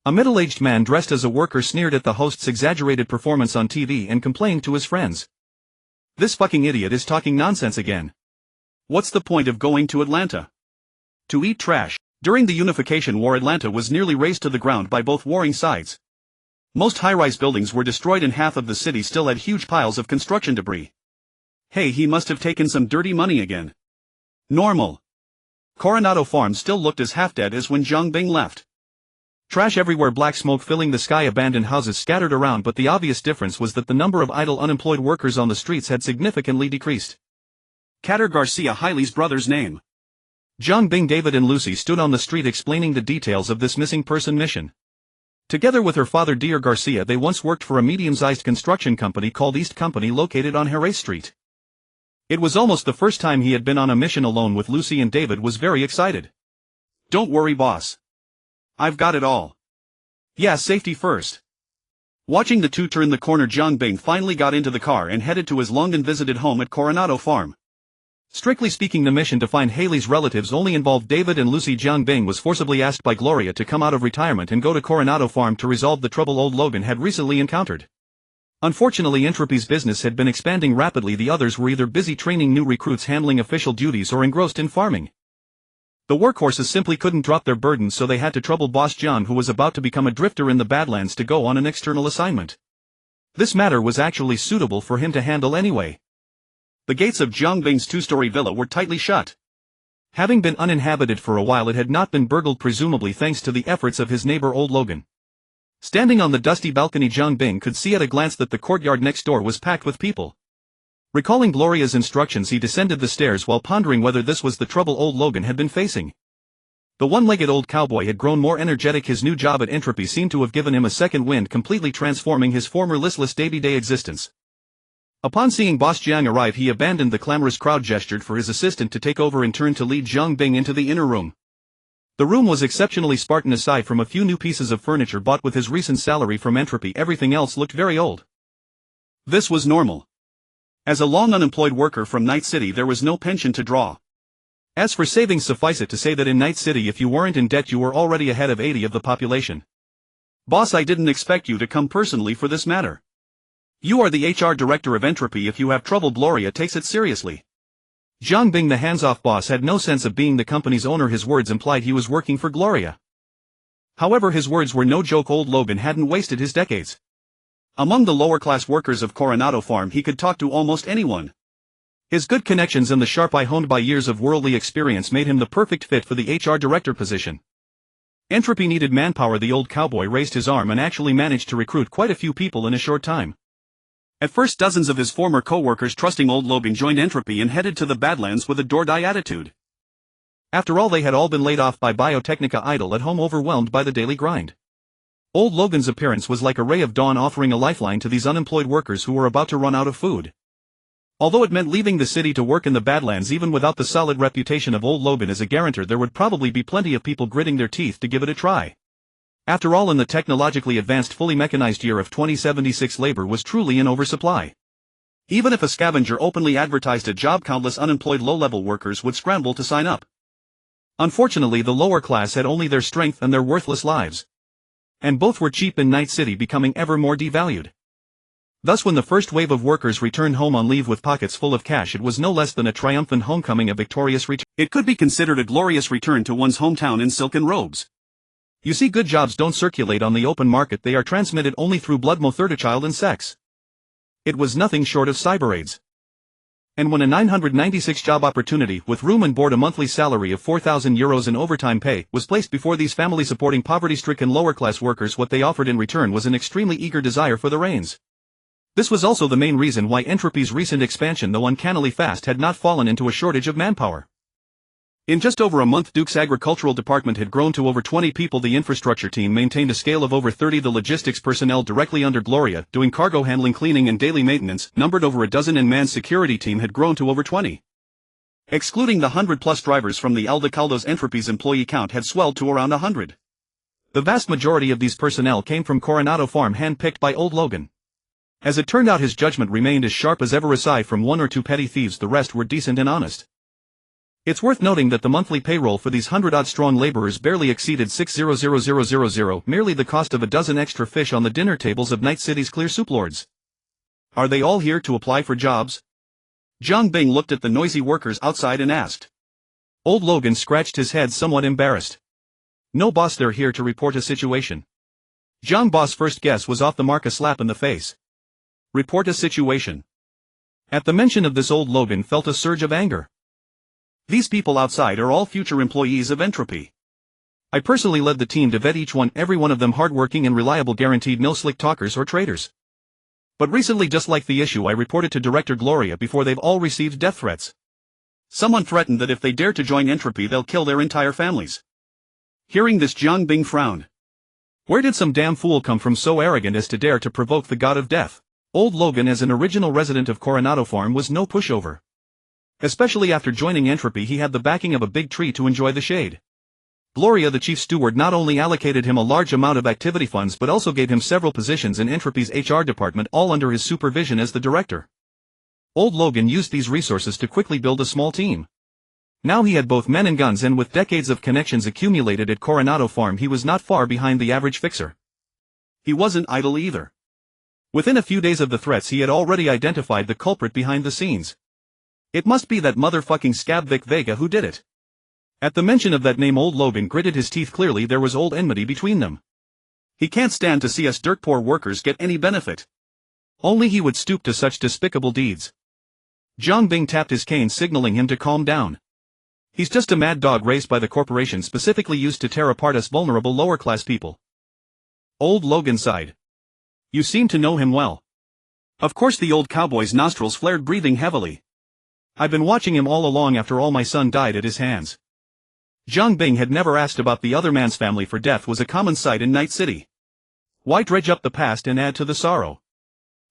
A middle-aged man dressed as a worker sneered at the host's exaggerated performance on TV and complained to his friends. This fucking idiot is talking nonsense again. What's the point of going to Atlanta? To eat trash. During the Unification War, Atlanta was nearly razed to the ground by both warring sides. Most high-rise buildings were destroyed and half of the city still had huge piles of construction debris. Hey, he must have taken some dirty money again. Normal. Coronado Farm still looked as half-dead as when Jiang Bing left. Trash everywhere, black smoke filling the sky, abandoned houses scattered around, but the obvious difference was that the number of idle unemployed workers on the streets had significantly decreased. Kader Garcia, Hailey's brother's name. Jiang Bing, David and Lucy stood on the street explaining the details of this missing person mission. Together with her father Dear Garcia, they once worked for a medium-sized construction company called East Company located on Jerez Street. It was almost the first time he had been on a mission alone with Lucy, and David was very excited. Don't worry, boss. I've got it all. Yeah, safety first. Watching the two turn the corner, Jiang Bing finally got into the car and headed to his long-unvisited home at Coronado Farm. Strictly speaking, the mission to find Hailey's relatives only involved David and Lucy. Jiang Bing was forcibly asked by Gloria to come out of retirement and go to Coronado Farm to resolve the trouble old Logan had recently encountered. Unfortunately, Entropy's business had been expanding rapidly. The others were either busy training new recruits, handling official duties, or engrossed in farming. The workhorses simply couldn't drop their burdens, so they had to trouble Boss Jiang, who was about to become a drifter in the Badlands, to go on an external assignment. This matter was actually suitable for him to handle anyway. The gates of Jiang Bing's two-story villa were tightly shut. Having been uninhabited for a while, it had not been burgled, presumably thanks to the efforts of his neighbor old Logan. Standing on the dusty balcony, Jiang Bing could see at a glance that the courtyard next door was packed with people. Recalling Gloria's instructions, he descended the stairs while pondering whether this was the trouble old Logan had been facing. The one-legged old cowboy had grown more energetic. His new job at Entropy seemed to have given him a second wind, completely transforming his former listless day-to-day existence. Upon seeing Boss Jiang arrive, he abandoned the clamorous crowd, gestured for his assistant to take over, and turned to lead Jiang Bing into the inner room. The room was exceptionally Spartan. Aside from a few new pieces of furniture bought with his recent salary from Entropy, everything else looked very old. This was normal. As a long unemployed worker from Night City, there was no pension to draw. As for savings, suffice it to say that in Night City, if you weren't in debt, you were already ahead of 80% of the population. Boss, I didn't expect you to come personally for this matter. You are the HR director of Entropy. If you have trouble, Gloria takes it seriously. Jiang Bing, the hands-off boss, had no sense of being the company's owner. His words implied he was working for Gloria. However, his words were no joke. Old Logan hadn't wasted his decades. Among the lower-class workers of Coronado Farm, he could talk to almost anyone. His good connections and the sharp eye honed by years of worldly experience made him the perfect fit for the HR director position. Entropy needed manpower. The old cowboy raised his arm and actually managed to recruit quite a few people in a short time. At first, dozens of his former co-workers, trusting old Logan, joined Entropy and headed to the Badlands with a door-die attitude. After all, they had all been laid off by Biotechnica, idle at home, overwhelmed by the daily grind. Old Logan's appearance was like a ray of dawn, offering a lifeline to these unemployed workers who were about to run out of food. Although it meant leaving the city to work in the Badlands, even without the solid reputation of old Logan as a guarantor, there would probably be plenty of people gritting their teeth to give it a try. After all, in the technologically advanced, fully mechanized year of 2076, labor was truly in oversupply. Even if a scavenger openly advertised a job, countless unemployed low-level workers would scramble to sign up. Unfortunately, the lower class had only their strength and their worthless lives. And both were cheap in Night City, becoming ever more devalued. Thus, when the first wave of workers returned home on leave with pockets full of cash, it was no less than a triumphant homecoming, a victorious return. It could be considered a glorious return to one's hometown in silken robes. You see, good jobs don't circulate on the open market, they are transmitted only through blood, child and sex. It was nothing short of cyberaids. And when a 996 job opportunity, with room and board, a monthly salary of €4,000 in overtime pay, was placed before these family-supporting poverty-stricken lower-class workers, what they offered in return was an extremely eager desire for the reins. This was also the main reason why Entropy's recent expansion, though uncannily fast, had not fallen into a shortage of manpower. In just over a month, Duke's agricultural department had grown to over 20 people. The infrastructure team maintained a scale of over 30. The logistics personnel directly under Gloria, doing cargo handling, cleaning and daily maintenance, numbered over a dozen, and man's security team had grown to over 20. Excluding the 100-plus drivers from the Aldecaldos, Entropy's employee count had swelled to around 100. The vast majority of these personnel came from Coronado Farm, hand-picked by Old Logan. As it turned out, his judgment remained as sharp as ever. Aside from one or two petty thieves, the rest were decent and honest. It's worth noting that the monthly payroll for these 100-odd strong laborers barely exceeded $600,000, merely the cost of a dozen extra fish on the dinner tables of Night City's clear soup lords. Are they all here to apply for jobs? Jiang Bing looked at the noisy workers outside and asked. Old Logan scratched his head, somewhat embarrassed. No, boss, they're here to report a situation. Jiang Boss' first guess was off the mark, a slap in the face. Report a situation. At the mention of this, Old Logan felt a surge of anger. These people outside are all future employees of Entropy. I personally led the team to vet every one of them, hardworking and reliable, guaranteed no slick talkers or traitors. But recently, just like the issue I reported to Director Gloria before, they've all received death threats. Someone threatened that if they dare to join Entropy, they'll kill their entire families. Hearing this, Jiang Bing frowned. Where did some damn fool come from so arrogant as to dare to provoke the god of death? Old Logan, as an original resident of Coronado Farm, was no pushover. Especially after joining Entropy, he had the backing of a big tree to enjoy the shade. Gloria, the chief steward, not only allocated him a large amount of activity funds but also gave him several positions in Entropy's HR department, all under his supervision as the director. Old Logan used these resources to quickly build a small team. Now he had both men and guns, and with decades of connections accumulated at Coronado Farm, he was not far behind the average fixer. He wasn't idle either. Within a few days of the threats, he had already identified the culprit behind the scenes. It must be that motherfucking scab Vic Vega who did it. At the mention of that name, Old Logan gritted his teeth. Clearly there was old enmity between them. He can't stand to see us dirt poor workers get any benefit. Only he would stoop to such despicable deeds. Jiang Bing tapped his cane, signaling him to calm down. He's just a mad dog raised by the corporation, specifically used to tear apart us vulnerable lower-class people. Old Logan sighed. You seem to know him well. Of course. The old cowboy's nostrils flared, breathing heavily. I've been watching him all along, after all my son died at his hands. Jiang Bing had never asked about the other man's family, for death was a common sight in Night City. Why dredge up the past and add to the sorrow?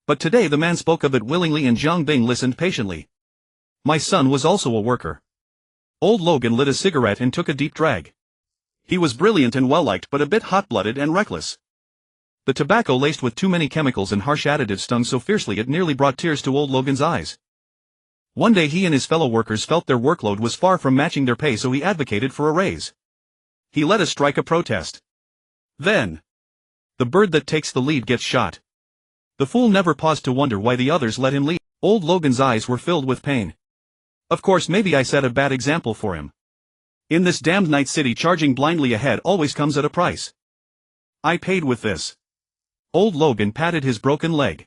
But today the man spoke of it willingly, and Jiang Bing listened patiently. My son was also a worker. Old Logan lit a cigarette and took a deep drag. He was brilliant and well-liked, but a bit hot-blooded and reckless. The tobacco, laced with too many chemicals and harsh additives, stung so fiercely it nearly brought tears to Old Logan's eyes. One day he and his fellow workers felt their workload was far from matching their pay, so he advocated for a raise. He led a strike, a protest. Then, the bird that takes the lead gets shot. The fool never paused to wonder why the others let him lead. Old Logan's eyes were filled with pain. Of course, maybe I set a bad example for him. In this damned Night City, charging blindly ahead always comes at a price. I paid with this. Old Logan patted his broken leg.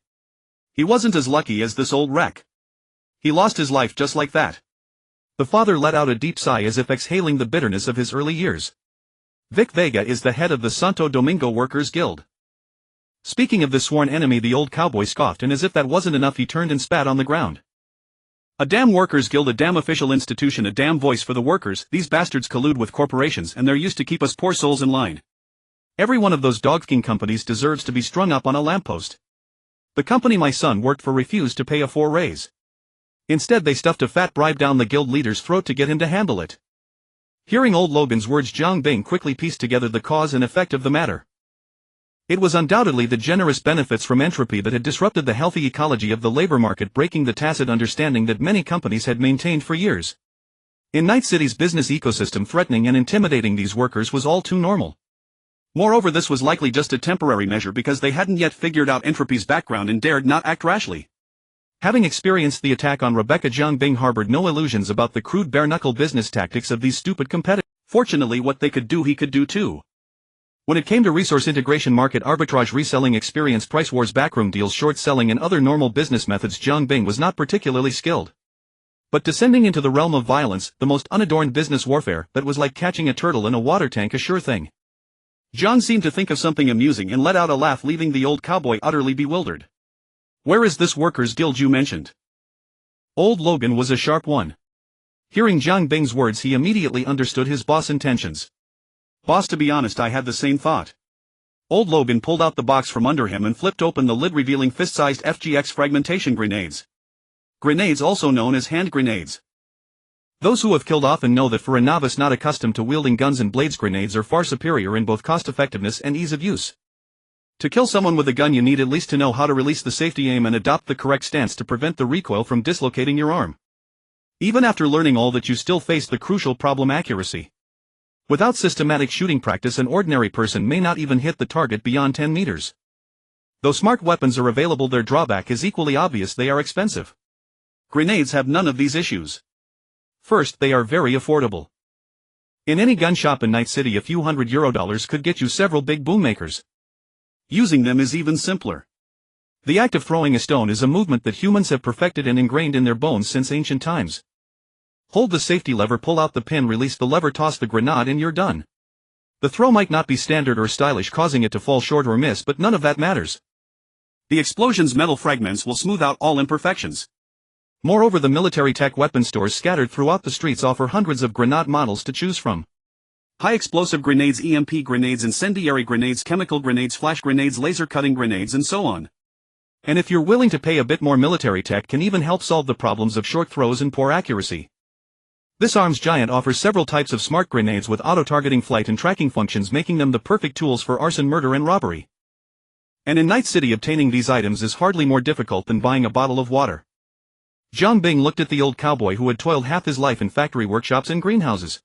He wasn't as lucky as this old wreck. He lost his life just like that. The father let out a deep sigh, as if exhaling the bitterness of his early years. Vic Vega is the head of the Santo Domingo Workers Guild. Speaking of this sworn enemy, the old cowboy scoffed, and as if that wasn't enough, he turned and spat on the ground. A damn workers guild, a damn official institution, a damn voice for the workers. These bastards collude with corporations, and they're used to keep us poor souls in line. Every one of those dog-king companies deserves to be strung up on a lamppost. The company my son worked for refused to pay a raise. Instead, they stuffed a fat bribe down the guild leader's throat to get him to handle it. Hearing Old Logan's words, Jiang Bing quickly pieced together the cause and effect of the matter. It was undoubtedly the generous benefits from entropy that had disrupted the healthy ecology of the labor market, breaking the tacit understanding that many companies had maintained for years. In Night City's business ecosystem, threatening and intimidating these workers was all too normal. Moreover, this was likely just a temporary measure because they hadn't yet figured out entropy's background and dared not act rashly. Having experienced the attack on Rebecca, Jiang Bing harbored no illusions about the crude bare-knuckle business tactics of these stupid competitors. Fortunately, what they could do he could do too. When it came to resource integration, market arbitrage, reselling experience, price wars, backroom deals, short selling and other normal business methods, Jiang Bing was not particularly skilled. But descending into the realm of violence, the most unadorned business warfare, that was like catching a turtle in a water tank, a sure thing. Jiang seemed to think of something amusing and let out a laugh, leaving the old cowboy utterly bewildered. Where is this workers' guild you mentioned? Old Logan was a sharp one. Hearing Jiang Bing's words, he immediately understood his boss' intentions. Boss, to be honest, I had the same thought. Old Logan pulled out the box from under him and flipped open the lid, revealing fist-sized FGX fragmentation grenades. Grenades also known as hand grenades. Those who have killed often know that for a novice not accustomed to wielding guns and blades, grenades are far superior in both cost-effectiveness and ease of use. To kill someone with a gun, you need at least to know how to release the safety aim and adopt the correct stance to prevent the recoil from dislocating your arm. Even after learning all that, you still face the crucial problem: accuracy. Without systematic shooting practice, an ordinary person may not even hit the target beyond 10 meters. Though smart weapons are available, their drawback is equally obvious: they are expensive. Grenades have none of these issues. First, they are very affordable. In any gun shop in Night City, a few $100 could get you several big boom makers. Using them is even simpler. The act of throwing a stone is a movement that humans have perfected and ingrained in their bones since ancient times. Hold the safety lever, pull out the pin, release the lever, toss the grenade, and you're done. The throw might not be standard or stylish, causing it to fall short or miss, but none of that matters. The explosion's metal fragments will smooth out all imperfections. Moreover, the military tech weapon stores scattered throughout the streets offer hundreds of grenade models to choose from. High explosive grenades, EMP grenades, incendiary grenades, chemical grenades, flash grenades, laser cutting grenades, and so on. And if you're willing to pay a bit more, military tech can even help solve the problems of short throws and poor accuracy. This arms giant offers several types of smart grenades with auto-targeting, flight and tracking functions, making them the perfect tools for arson, murder and robbery. And in Night City, obtaining these items is hardly more difficult than buying a bottle of water. Jiang Bing looked at the old cowboy who had toiled half his life in factory workshops and greenhouses.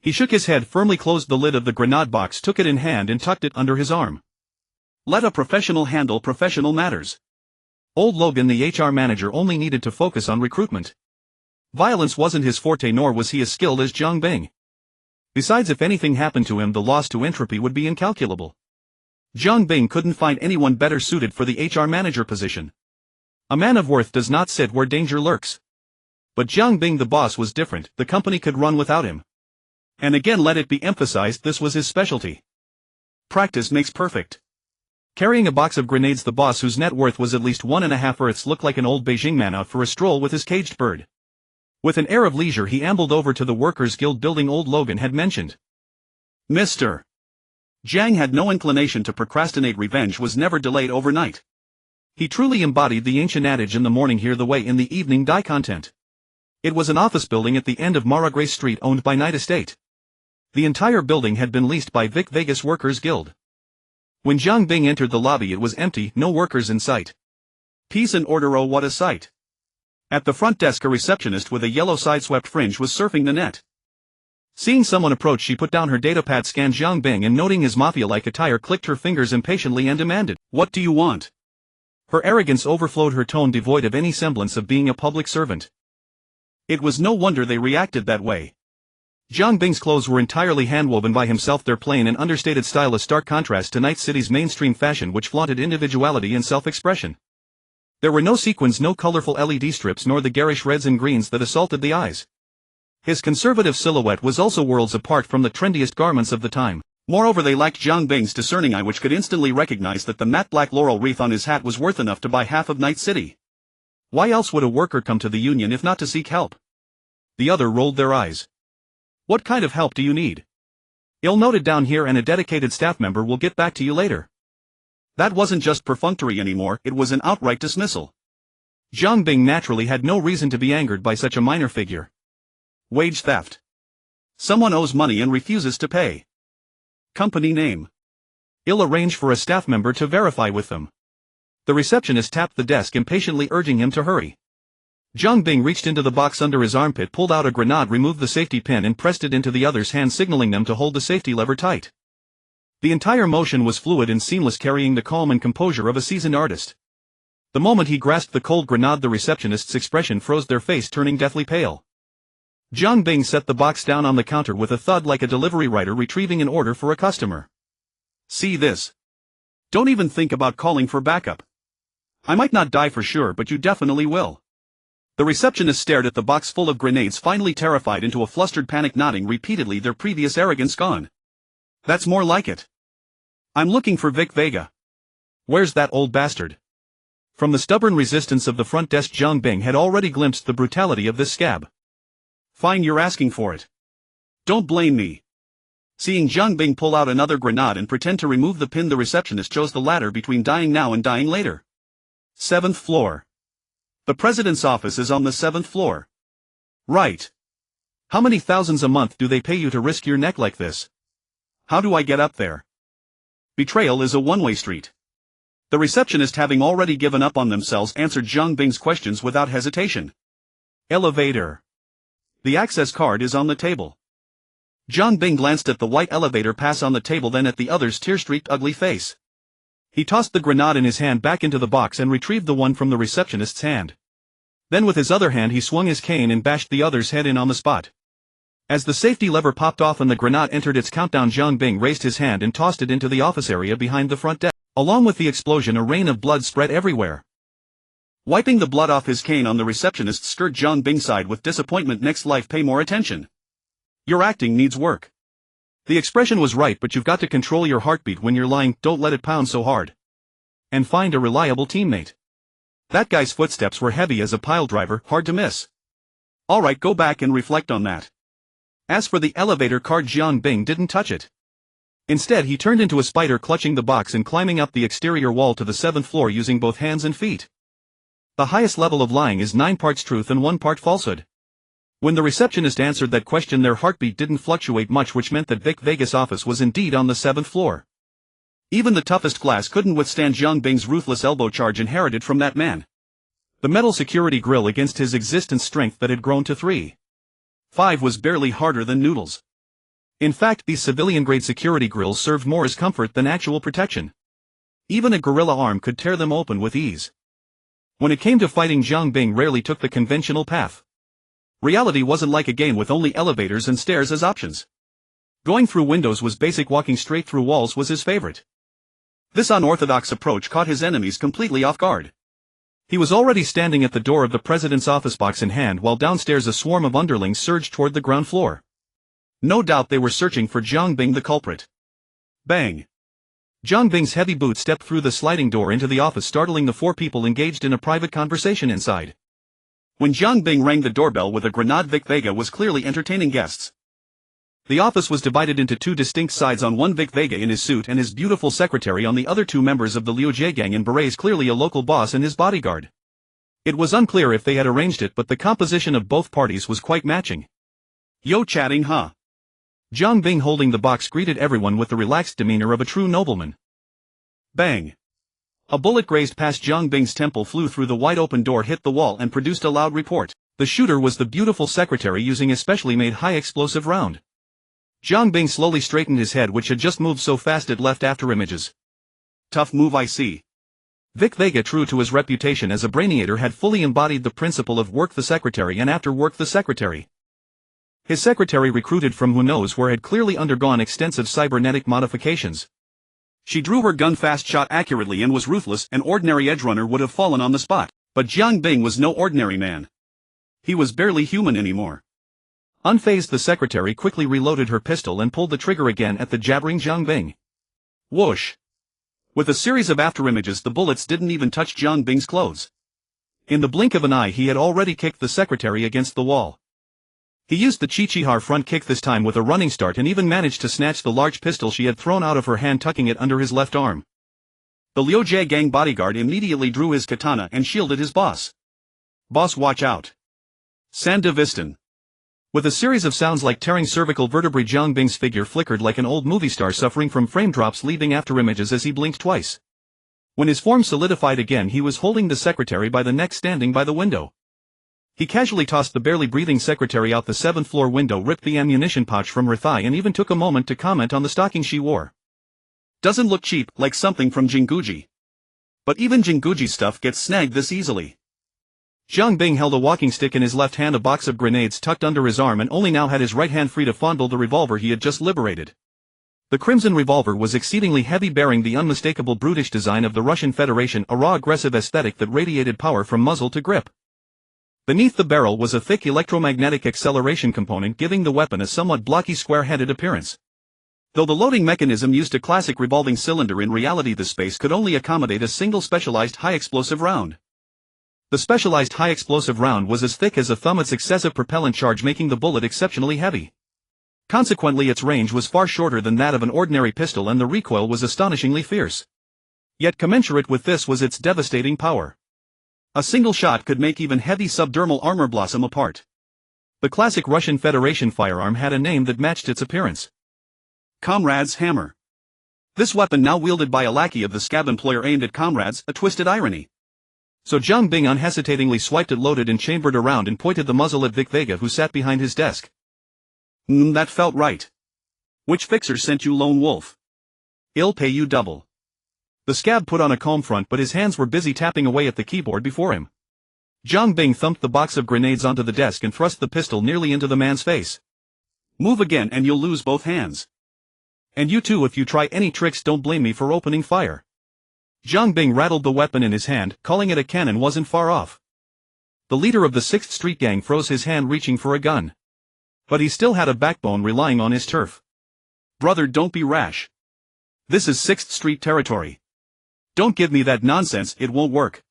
He shook his head, firmly closed the lid of the grenade box, took it in hand and tucked it under his arm. Let a professional handle professional matters. Old Logan, the HR manager, only needed to focus on recruitment. Violence wasn't his forte, nor was he as skilled as Jiang Bing. Besides, if anything happened to him, the loss to entropy would be incalculable. Jiang Bing couldn't find anyone better suited for the HR manager position. A man of worth does not sit where danger lurks. But Jiang Bing, the boss, was different. The company could run without him. And again, let it be emphasized, this was his specialty. Practice makes perfect. Carrying a box of grenades, the boss, whose net worth was at least 1.5 Earths, looked like an old Beijing man out for a stroll with his caged bird. With an air of leisure, he ambled over to the Workers' Guild building old Logan had mentioned. Mr. Jiang had no inclination to procrastinate. Revenge was never delayed overnight. He truly embodied the ancient adage, in the morning hear the way, in the evening die content. It was an office building at the end of Maragray Street owned by Night Estate. The entire building had been leased by Vic Vegas Workers Guild. When Jiang Bing entered the lobby, it was empty, no workers in sight. Peace and order, oh what a sight. At the front desk, a receptionist with a yellow sideswept fringe was surfing the net. Seeing someone approach, she put down her datapad, scanned Jiang Bing, and noting his mafia-like attire, clicked her fingers impatiently and demanded, "What do you want?" Her arrogance overflowed, her tone devoid of any semblance of being a public servant. It was no wonder they reacted that way. Jiang Bing's clothes were entirely handwoven by himself, their plain and understated style a stark contrast to Night City's mainstream fashion, which flaunted individuality and self-expression. There were no sequins, no colorful LED strips, nor the garish reds and greens that assaulted the eyes. His conservative silhouette was also worlds apart from the trendiest garments of the time. Moreover, they lacked Jiang Bing's discerning eye, which could instantly recognize that the matte black laurel wreath on his hat was worth enough to buy half of Night City. Why else would a worker come to the union if not to seek help? The other rolled their eyes. What kind of help do you need? I'll note it down here and a dedicated staff member will get back to you later. That wasn't just perfunctory anymore, it was an outright dismissal. Jiang Bing naturally had no reason to be angered by such a minor figure. Wage theft. Someone owes money and refuses to pay. Company name. He'll arrange for a staff member to verify with them. The receptionist tapped the desk impatiently, urging him to hurry. Zhang Bing reached into the box under his armpit, pulled out a grenade, removed the safety pin and pressed it into the other's hand, signaling them to hold the safety lever tight. The entire motion was fluid and seamless, carrying the calm and composure of a seasoned artist. The moment he grasped the cold grenade, the receptionist's expression froze, their face turning deathly pale. Zhang Bing set the box down on the counter with a thud, like a delivery rider retrieving an order for a customer. "See this? Don't even think about calling for backup. I might not die for sure, but you definitely will." The receptionist stared at the box full of grenades, finally terrified into a flustered panic, nodding repeatedly, their previous arrogance gone. "That's more like it. I'm looking for Vic Vega." "Where's that old bastard?" From the stubborn resistance of the front desk, Zhang Bing had already glimpsed the brutality of this scab. "Fine, you're asking for it. Don't blame me." Seeing Zhang Bing pull out another grenade and pretend to remove the pin, the receptionist chose the latter between dying now and dying later. 7th floor. The president's office is on the 7th floor. Right. How many thousands a month do they pay you to risk your neck like this? How do I get up there? Betrayal is a one-way street. The receptionist, having already given up on themselves, answered Zhang Bing's questions without hesitation. Elevator. The access card is on the table. Zhang Bing glanced at the white elevator pass on the table, then at the other's tear-streaked ugly face. He tossed the grenade in his hand back into the box and retrieved the one from the receptionist's hand. Then with his other hand he swung his cane and bashed the other's head in on the spot. As the safety lever popped off and the grenade entered its countdown, Zhang Bing raised his hand and tossed it into the office area behind the front desk. Along with the explosion, a rain of blood spread everywhere. Wiping the blood off his cane on the receptionist's skirt, Zhang Bing sighed with disappointment. "Next life, pay more attention. Your acting needs work." The expression was right, but you've got to control your heartbeat when you're lying, don't let it pound so hard. And find a reliable teammate. That guy's footsteps were heavy as a pile driver, hard to miss. Alright, go back and reflect on that. As for the elevator card, Zhang Bing didn't touch it. Instead, he turned into a spider, clutching the box and climbing up the exterior wall to the 7th floor using both hands and feet. The highest level of lying is 9 parts truth and 1 part falsehood. When the receptionist answered that question, their heartbeat didn't fluctuate much, which meant that Vic Vega's office was indeed on the 7th floor. Even the toughest glass couldn't withstand Zhang Bing's ruthless elbow charge inherited from that man. The metal security grill against his existence strength that had grown to 3.5 was barely harder than noodles. In fact, these civilian-grade security grills served more as comfort than actual protection. Even a gorilla arm could tear them open with ease. When it came to fighting, Zhang Bing rarely took the conventional path. Reality wasn't like a game with only elevators and stairs as options. Going through windows was basic, walking straight through walls was his favorite. This unorthodox approach caught his enemies completely off guard. He was already standing at the door of the president's office, box in hand, while downstairs a swarm of underlings surged toward the ground floor. No doubt they were searching for Zhang Bing, the culprit. Bang! Zhang Bing's heavy boot stepped through the sliding door into the office, startling the 4 people engaged in a private conversation inside. When Zhang Bing rang the doorbell with a grenade, Vic Vega was clearly entertaining guests. The office was divided into 2 distinct sides, on one Vic Vega in his suit and his beautiful secretary, on the other 2 members of the Liu Jie gang in berets, clearly a local boss and his bodyguard. It was unclear if they had arranged it, but the composition of both parties was quite matching. "Yo, chatting, huh?" Zhang Bing, holding the box, greeted everyone with the relaxed demeanor of a true nobleman. Bang! A bullet grazed past Zhang Bing's temple, flew through the wide-open door, hit the wall and produced a loud report. The shooter was the beautiful secretary, using a specially made high-explosive round. Zhang Bing slowly straightened his head, which had just moved so fast it left afterimages. "Tough move, I see." Vic Vega, true to his reputation as a brainiator, had fully embodied the principle of work the secretary and after work the secretary. His secretary, recruited from who knows where, had clearly undergone extensive cybernetic modifications. She drew her gun fast, shot accurately, and was ruthless. An ordinary edgerunner would have fallen on the spot. But Zhang Bing was no ordinary man. He was barely human anymore. Unfazed, the secretary quickly reloaded her pistol and pulled the trigger again at the jabbering Zhang Bing. Whoosh! With a series of afterimages, the bullets didn't even touch Zhang Bing's clothes. In the blink of an eye, he had already kicked the secretary against the wall. He used the Chichihar front kick this time with a running start and even managed to snatch the large pistol she had thrown out of her hand, tucking it under his left arm. The Liu Jie gang bodyguard immediately drew his katana and shielded his boss. "Boss, watch out. Sanda Vistan." With a series of sounds like tearing cervical vertebrae, Jiang Bing's figure flickered like an old movie star suffering from frame drops leaving after images as he blinked twice. When his form solidified again, he was holding the secretary by the neck standing by the window. He casually tossed the barely breathing secretary out the 7th floor window, ripped the ammunition pouch from her thigh, and even took a moment to comment on the stocking she wore. Doesn't look cheap, like something from Jinguji. But even Jinguji stuff gets snagged this easily. Jiang Bing held a walking stick in his left hand, a box of grenades tucked under his arm, and only now had his right hand free to fondle the revolver he had just liberated. The crimson revolver was exceedingly heavy, bearing the unmistakable brutish design of the Russian Federation, a raw aggressive aesthetic that radiated power from muzzle to grip. Beneath the barrel was a thick electromagnetic acceleration component, giving the weapon a somewhat blocky square-headed appearance. Though the loading mechanism used a classic revolving cylinder, in reality the space could only accommodate a single specialized high-explosive round. The specialized high-explosive round was as thick as a thumb, its excessive propellant charge making the bullet exceptionally heavy. Consequently, its range was far shorter than that of an ordinary pistol, and the recoil was astonishingly fierce. Yet commensurate with this was its devastating power. A single shot could make even heavy subdermal armor blossom apart. The classic Russian Federation firearm had a name that matched its appearance: Comrade's Hammer. This weapon, now wielded by a lackey of the scab employer, aimed at comrades, a twisted irony. So Jiang Bing unhesitatingly swiped it, loaded and chambered around, and pointed the muzzle at Vic Vega, who sat behind his desk. That felt right. Which fixer sent you, Lone Wolf? I'll pay you double. The scab put on a calm front, but his hands were busy tapping away at the keyboard before him. Jiang Bing thumped the box of grenades onto the desk and thrust the pistol nearly into the man's face. Move again and you'll lose both hands. And you too, if you try any tricks. Don't blame me for opening fire. Jiang Bing rattled the weapon in his hand, calling it a cannon wasn't far off. The leader of the 6th Street gang froze his hand, reaching for a gun. But he still had a backbone, relying on his turf. Brother, don't be rash. This is 6th Street territory. Don't give me that nonsense, it won't work.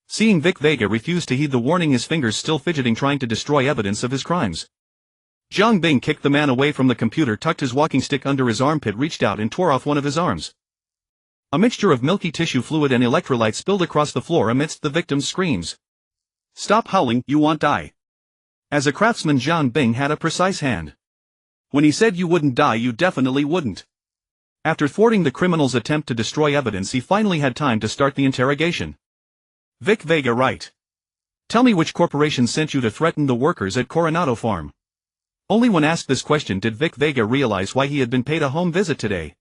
Seeing Vic Vega refuse to heed the warning, his fingers still fidgeting, trying to destroy evidence of his crimes, Jiang Bing kicked the man away from the computer, tucked his walking stick under his armpit, reached out and tore off one of his arms. A mixture of milky tissue fluid and electrolyte spilled across the floor amidst the victim's screams. Stop howling, you won't die. As a craftsman, Jiang Bing had a precise hand. When he said you wouldn't die, you definitely wouldn't. After thwarting the criminal's attempt to destroy evidence, he finally had time to start the interrogation. Vic Vega, right. Tell me, which corporation sent you to threaten the workers at Coronado Farm? Only when asked this question did Vic Vega realize why he had been paid a home visit today.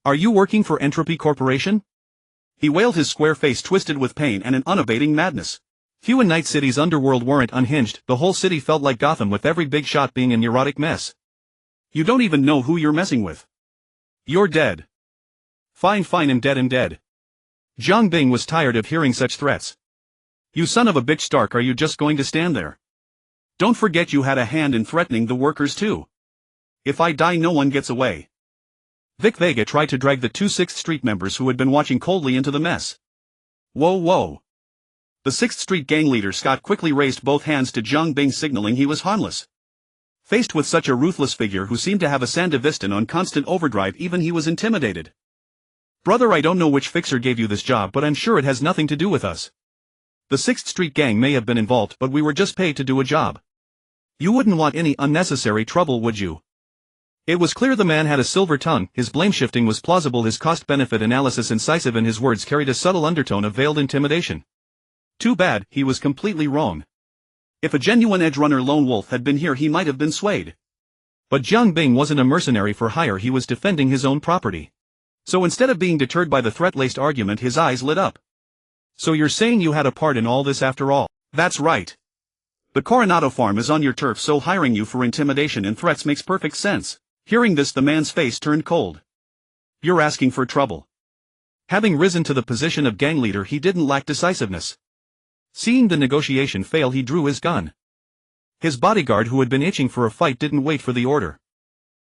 Are you working for Entropy Corporation? He wailed, his square face twisted with pain and an unabating madness. Few in Night City's underworld weren't unhinged. The whole city felt like Gotham, with every big shot being a neurotic mess. You don't even know who you're messing with. You're dead. Fine, I'm dead. Jiang Bing was tired of hearing such threats. You son of a bitch, Stark, are you just going to stand there? Don't forget you had a hand in threatening the workers too. If I die, no one gets away. Vic Vega tried to drag the 2 6th Street members who had been watching coldly into the mess. Whoa. The 6th Street gang leader Scott quickly raised both hands to Jiang Bing, signaling he was harmless. Faced with such a ruthless figure who seemed to have a Sandevistan on constant overdrive, even he was intimidated. Brother, I don't know which fixer gave you this job, but I'm sure it has nothing to do with us. The 6th Street gang may have been involved, but we were just paid to do a job. You wouldn't want any unnecessary trouble, would you? It was clear the man had a silver tongue, his blame shifting was plausible, his cost-benefit analysis incisive, and his words carried a subtle undertone of veiled intimidation. Too bad, he was completely wrong. If a genuine edge-runner Lone Wolf had been here, he might have been swayed. But Jiang Bing wasn't a mercenary for hire, he was defending his own property. So instead of being deterred by the threat-laced argument, his eyes lit up. So you're saying you had a part in all this after all? That's right. The Coronado Farm is on your turf, so hiring you for intimidation and threats makes perfect sense. Hearing this, the man's face turned cold. You're asking for trouble. Having risen to the position of gang leader, he didn't lack decisiveness. Seeing the negotiation fail, he drew his gun. His bodyguard, who had been itching for a fight, didn't wait for the order.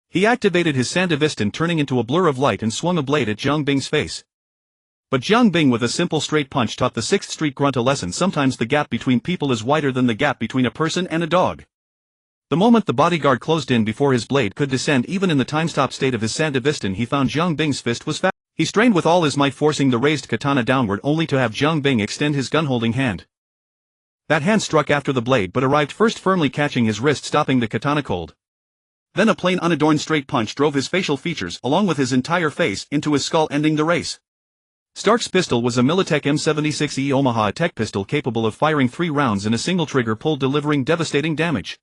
He activated his Sandevistan, turning into a blur of light, and swung a blade at Jiang Bing's face. But Jiang Bing, with a simple straight punch, taught the 6th Street grunt a lesson: sometimes the gap between people is wider than the gap between a person and a dog. The moment the bodyguard closed in before his blade could descend, even in the time-stop state of his Sandevistan, he found Jiang Bing's fist was fast. He strained with all his might, forcing the raised katana downward, only to have Jiang Bing extend his gun-holding hand. That hand struck after the blade but arrived first, firmly catching his wrist, stopping the katana cold. Then a plain unadorned straight punch drove his facial features along with his entire face into his skull, ending the race. Stark's pistol was a Militech M76E Omaha tech pistol capable of firing 3 rounds in a single trigger pull, delivering devastating damage.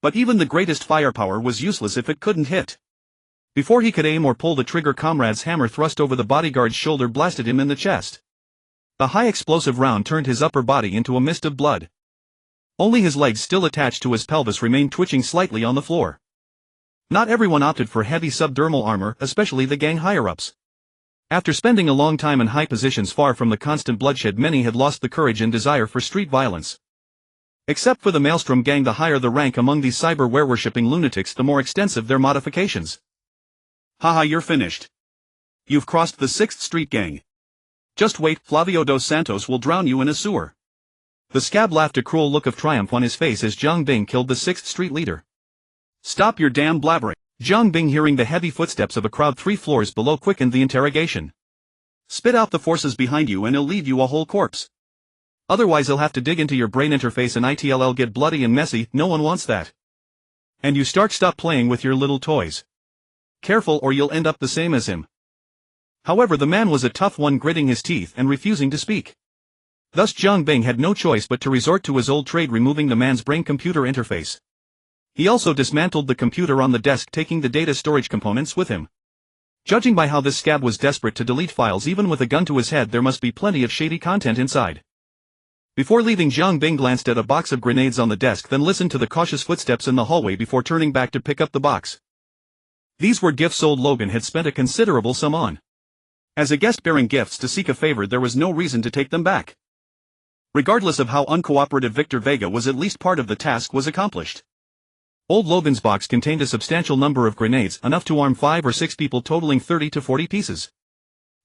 But even the greatest firepower was useless if it couldn't hit. Before he could aim or pull the trigger, comrade's hammer thrust over the bodyguard's shoulder blasted him in the chest. The high explosive round turned his upper body into a mist of blood. Only his legs, still attached to his pelvis, remained twitching slightly on the floor. Not everyone opted for heavy subdermal armor, especially the gang higher-ups. After spending a long time in high positions far from the constant bloodshed, many had lost the courage and desire for street violence. Except for the Maelstrom gang, the higher the rank among these cyber-were-worshipping lunatics, the more extensive their modifications. Haha, you're finished. You've crossed the 6th Street gang. Just wait, Flavio dos Santos will drown you in a sewer. The scab laughed, a cruel look of triumph on his face as Jiang Bing killed the 6th Street leader. Stop your damn blabbering. Jiang Bing, hearing the heavy footsteps of a crowd 3 floors below, quickened the interrogation. Spit out the forces behind you and he'll leave you a whole corpse. Otherwise he'll have to dig into your brain interface and it'll get bloody and messy. No one wants that. And you, Stark, stop playing with your little toys. Careful or you'll end up the same as him. However, the man was a tough one, gritting his teeth and refusing to speak. Thus Jiang Bing had no choice but to resort to his old trade, removing the man's brain-computer interface. He also dismantled the computer on the desk, taking the data storage components with him. Judging by how this scab was desperate to delete files even with a gun to his head, there must be plenty of shady content inside. Before leaving, Jiang Bing glanced at a box of grenades on the desk, then listened to the cautious footsteps in the hallway before turning back to pick up the box. These were gifts old Logan had spent a considerable sum on. As a guest bearing gifts to seek a favor, there was no reason to take them back. Regardless of how uncooperative Victor Vega was, at least part of the task was accomplished. Old Logan's box contained a substantial number of grenades, enough to arm 5 or 6 people, totaling 30 to 40 pieces.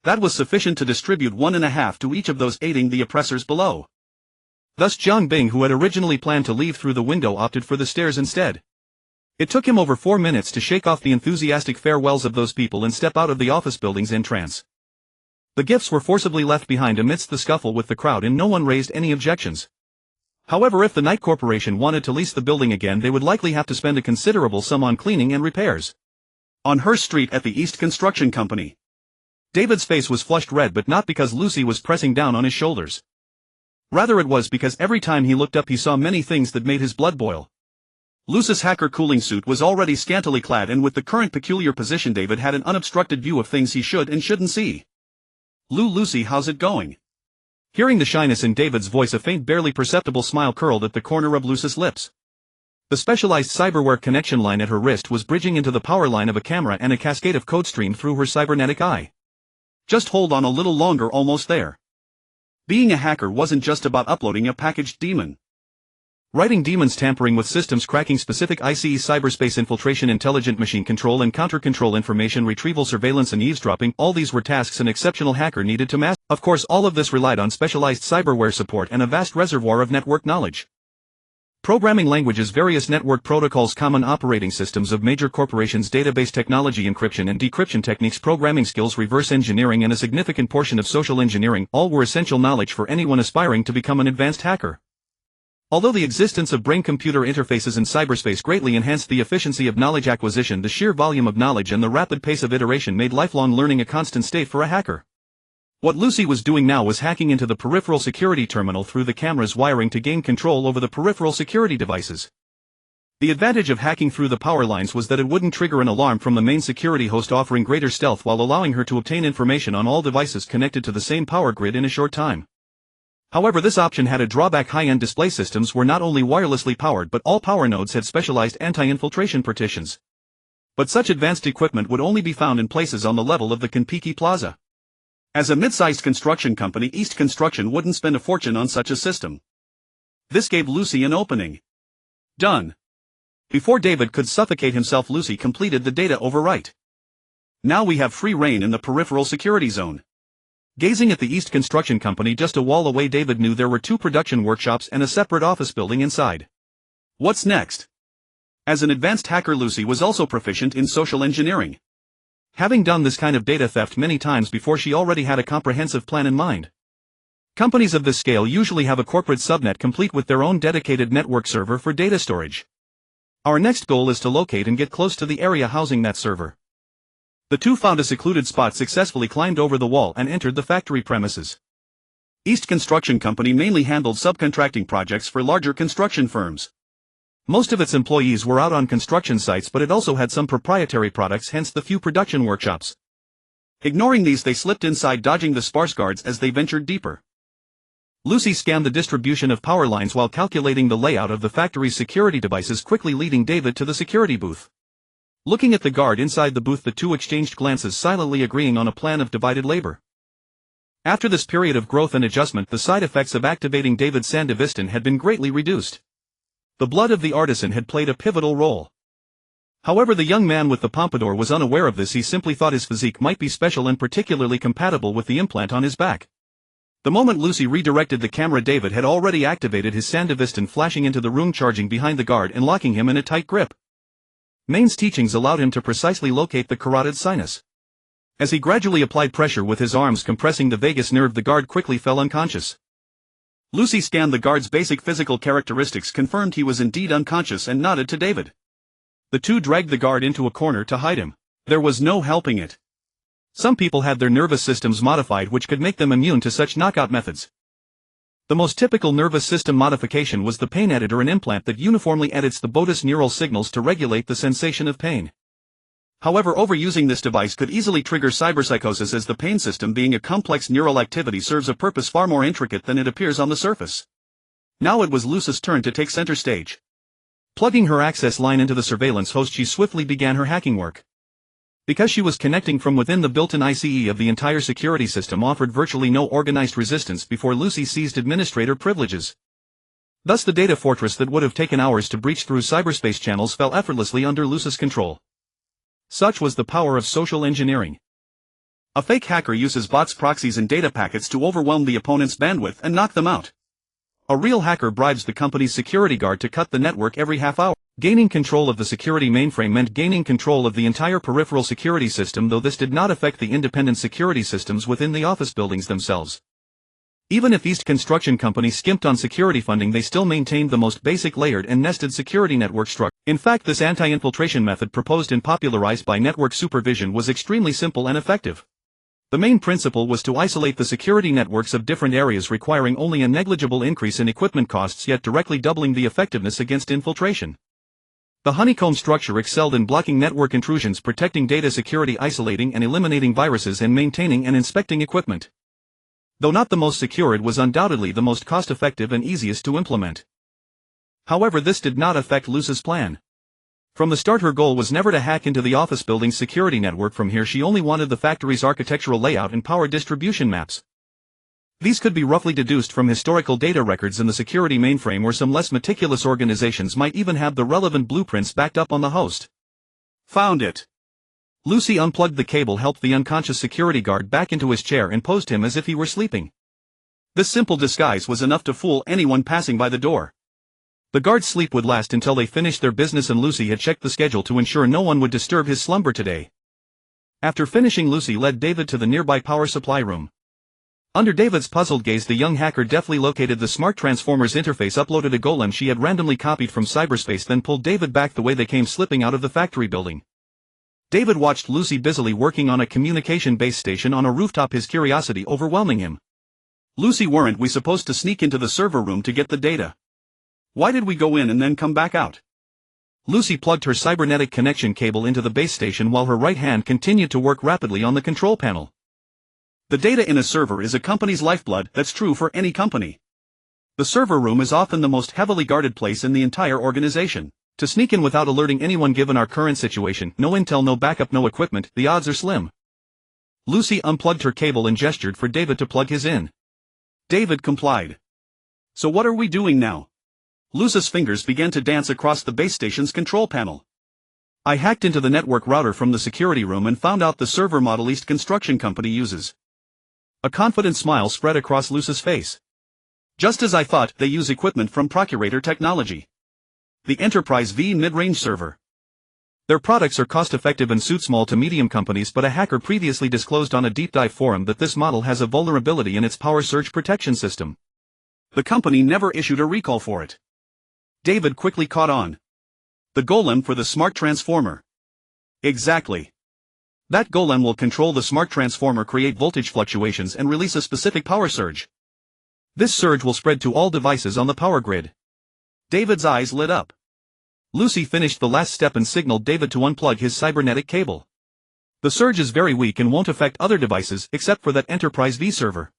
That was sufficient to distribute 1.5 to each of those aiding the oppressors below. Thus Jiang Bing, who had originally planned to leave through the window, opted for the stairs instead. It took him over 4 minutes to shake off the enthusiastic farewells of those people and step out of the office buildings in trance. The gifts were forcibly left behind amidst the scuffle with the crowd, and no one raised any objections. However, if the Knight Corporation wanted to lease the building again, they would likely have to spend a considerable sum on cleaning and repairs. On Hearst Street at the East Construction Company. David's face was flushed red, but not because Lucy was pressing down on his shoulders. Rather, it was because every time he looked up he saw many things that made his blood boil. Lucy's hacker cooling suit was already scantily clad, and with the current peculiar position, David had an unobstructed view of things he should and shouldn't see. Lucy, how's it going?" Hearing the shyness in David's voice, a faint, barely perceptible smile curled at the corner of Lucy's lips. The specialized cyberware connection line at her wrist was bridging into the power line of a camera, and a cascade of code streamed through her cybernetic eye. "Just hold on a little longer, almost there." Being a hacker wasn't just about uploading a packaged daemon. Writing daemons, tampering with systems, cracking specific ICE, cyberspace infiltration, intelligent machine control and counter-control, information retrieval, surveillance and eavesdropping, all these were tasks an exceptional hacker needed to master. Of course, all of this relied on specialized cyberware support and a vast reservoir of network knowledge. Programming languages, various network protocols, common operating systems of major corporations, database technology, encryption and decryption techniques, programming skills, reverse engineering and a significant portion of social engineering, all were essential knowledge for anyone aspiring to become an advanced hacker. Although the existence of brain-computer interfaces in cyberspace greatly enhanced the efficiency of knowledge acquisition, the sheer volume of knowledge and the rapid pace of iteration made lifelong learning a constant state for a hacker. What Lucy was doing now was hacking into the peripheral security terminal through the camera's wiring to gain control over the peripheral security devices. The advantage of hacking through the power lines was that it wouldn't trigger an alarm from the main security host, offering greater stealth while allowing her to obtain information on all devices connected to the same power grid in a short time. However, this option had a drawback: high-end display systems were not only wirelessly powered, but all power nodes had specialized anti-infiltration partitions. But such advanced equipment would only be found in places on the level of the Konpeki Plaza. As a mid-sized construction company, East Construction wouldn't spend a fortune on such a system. This gave Lucy an opening. Done. Before David could suffocate himself, Lucy completed the data overwrite. Now we have free reign in the peripheral security zone. Gazing at the East Construction Company just a wall away, David knew there were 2 production workshops and a separate office building inside. What's next? As an advanced hacker, Lucy was also proficient in social engineering. Having done this kind of data theft many times before, she already had a comprehensive plan in mind. Companies of this scale usually have a corporate subnet complete with their own dedicated network server for data storage. Our next goal is to locate and get close to the area housing that server. The two found a secluded spot, successfully climbed over the wall and entered the factory premises. East Construction Company mainly handled subcontracting projects for larger construction firms. Most of its employees were out on construction sites, but it also had some proprietary products, hence the few production workshops. Ignoring these, they slipped inside, dodging the sparse guards as they ventured deeper. Lucy scanned the distribution of power lines while calculating the layout of the factory's security devices, quickly leading David to the security booth. Looking at the guard inside the booth, the two exchanged glances, silently agreeing on a plan of divided labor. After this period of growth and adjustment, the side effects of activating David's Sandevistan had been greatly reduced. The blood of the artisan had played a pivotal role. However, the young man with the pompadour was unaware of this. He simply thought his physique might be special and particularly compatible with the implant on his back. The moment Lucy redirected the camera, David had already activated his Sandevistan, flashing into the room, charging behind the guard and locking him in a tight grip. Maine's teachings allowed him to precisely locate the carotid sinus. As he gradually applied pressure with his arms compressing the vagus nerve, the guard quickly fell unconscious. Lucy scanned the guard's basic physical characteristics, confirmed he was indeed unconscious, and nodded to David. The two dragged the guard into a corner to hide him. There was no helping it. Some people had their nervous systems modified, which could make them immune to such knockout methods. The most typical nervous system modification was the pain editor, an implant that uniformly edits the botus neural signals to regulate the sensation of pain. However, overusing this device could easily trigger cyberpsychosis, as the pain system, being a complex neural activity, serves a purpose far more intricate than it appears on the surface. Now it was Lucy's turn to take center stage. Plugging her access line into the surveillance host, she swiftly began her hacking work. Because she was connecting from within, the built-in ICE of the entire security system offered virtually no organized resistance before Lucy seized administrator privileges. Thus the data fortress that would have taken hours to breach through cyberspace channels fell effortlessly under Lucy's control. Such was the power of social engineering. A fake hacker uses bots, proxies and data packets to overwhelm the opponent's bandwidth and knock them out. A real hacker bribes the company's security guard to cut the network every half hour. Gaining control of the security mainframe meant gaining control of the entire peripheral security system, though this did not affect the independent security systems within the office buildings themselves. Even if East Construction Company skimped on security funding, they still maintained the most basic layered and nested security network structure. In fact, this anti-infiltration method, proposed and popularized by network supervision, was extremely simple and effective. The main principle was to isolate the security networks of different areas, requiring only a negligible increase in equipment costs, yet directly doubling the effectiveness against infiltration. The honeycomb structure excelled in blocking network intrusions, protecting data security, isolating and eliminating viruses, and maintaining and inspecting equipment. Though not the most secure, it was undoubtedly the most cost-effective and easiest to implement. However, this did not affect Lucy's plan. From the start, her goal was never to hack into the office building's security network from here. She only wanted the factory's architectural layout and power distribution maps. These could be roughly deduced from historical data records in the security mainframe, where some less meticulous organizations might even have the relevant blueprints backed up on the host. Found it. Lucy unplugged the cable, helped the unconscious security guard back into his chair, and posed him as if he were sleeping. This simple disguise was enough to fool anyone passing by the door. The guard's sleep would last until they finished their business, and Lucy had checked the schedule to ensure no one would disturb his slumber today. After finishing, Lucy led David to the nearby power supply room. Under David's puzzled gaze, the young hacker deftly located the smart transformers interface, uploaded a golem she had randomly copied from cyberspace, then pulled David back the way they came, slipping out of the factory building. David watched Lucy busily working on a communication base station on a rooftop, his curiosity overwhelming him. Lucy, weren't we supposed to sneak into the server room to get the data? Why did we go in and then come back out? Lucy plugged her cybernetic connection cable into the base station while her right hand continued to work rapidly on the control panel. The data in a server is a company's lifeblood. That's true for any company. The server room is often the most heavily guarded place in the entire organization. To sneak in without alerting anyone, given our current situation, no intel, no backup, no equipment, the odds are slim. Lucy unplugged her cable and gestured for David to plug his in. David complied. So what are we doing now? Lucy's fingers began to dance across the base station's control panel. I hacked into the network router from the security room and found out the server model East Construction Company uses. A confident smile spread across Lucy's face. Just as I thought, they use equipment from Procurator Technology. The Enterprise V mid-range server. Their products are cost-effective and suit small to medium companies, but a hacker previously disclosed on a deep dive forum that this model has a vulnerability in its power surge protection system. The company never issued a recall for it. David quickly caught on. The golem for the smart transformer. Exactly. That golem will control the smart transformer, create voltage fluctuations and release a specific power surge. This surge will spread to all devices on the power grid. David's eyes lit up. Lucy finished the last step and signaled David to unplug his cybernetic cable. The surge is very weak and won't affect other devices except for that Enterprise V server.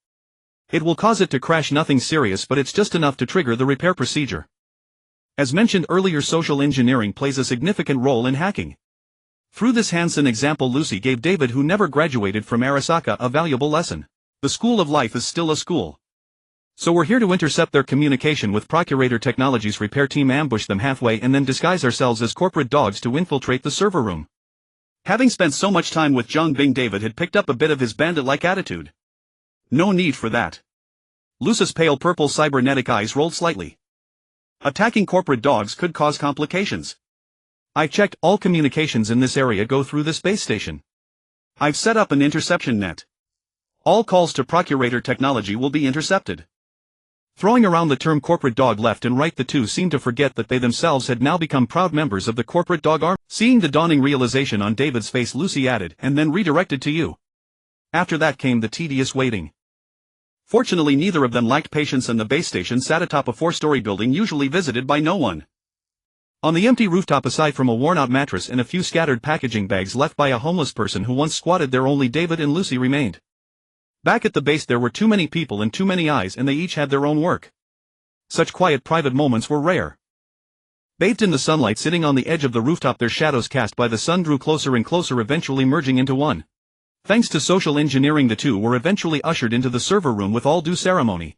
It will cause it to crash, nothing serious, but it's just enough to trigger the repair procedure. As mentioned earlier, social engineering plays a significant role in hacking. Through this hands-on example, Lucy gave David, who never graduated from Arasaka, a valuable lesson. The school of life is still a school. So we're here to intercept their communication with Procurator Technologies' repair team, ambush them halfway and then disguise ourselves as corporate dogs to infiltrate the server room. Having spent so much time with Zhang Bing, David had picked up a bit of his bandit-like attitude. No need for that. Lucy's pale purple cybernetic eyes rolled slightly. Attacking corporate dogs could cause complications. I've checked, all communications in this area go through this base station. I've set up an interception net. All calls to Procurator Technology will be intercepted. Throwing around the term corporate dog left and right, the two seemed to forget that they themselves had now become proud members of the corporate dog army. Seeing the dawning realization on David's face, Lucy added, and then redirected to you. After that came the tedious waiting. Fortunately, neither of them lacked patience, and the base station sat atop a 4-story building usually visited by no one. On the empty rooftop, aside from a worn-out mattress and a few scattered packaging bags left by a homeless person who once squatted there, only David and Lucy remained. Back at the base there were too many people and too many eyes, and they each had their own work. Such quiet private moments were rare. Bathed in the sunlight, sitting on the edge of the rooftop, their shadows cast by the sun drew closer and closer, eventually merging into one. Thanks to social engineering, the two were eventually ushered into the server room with all due ceremony.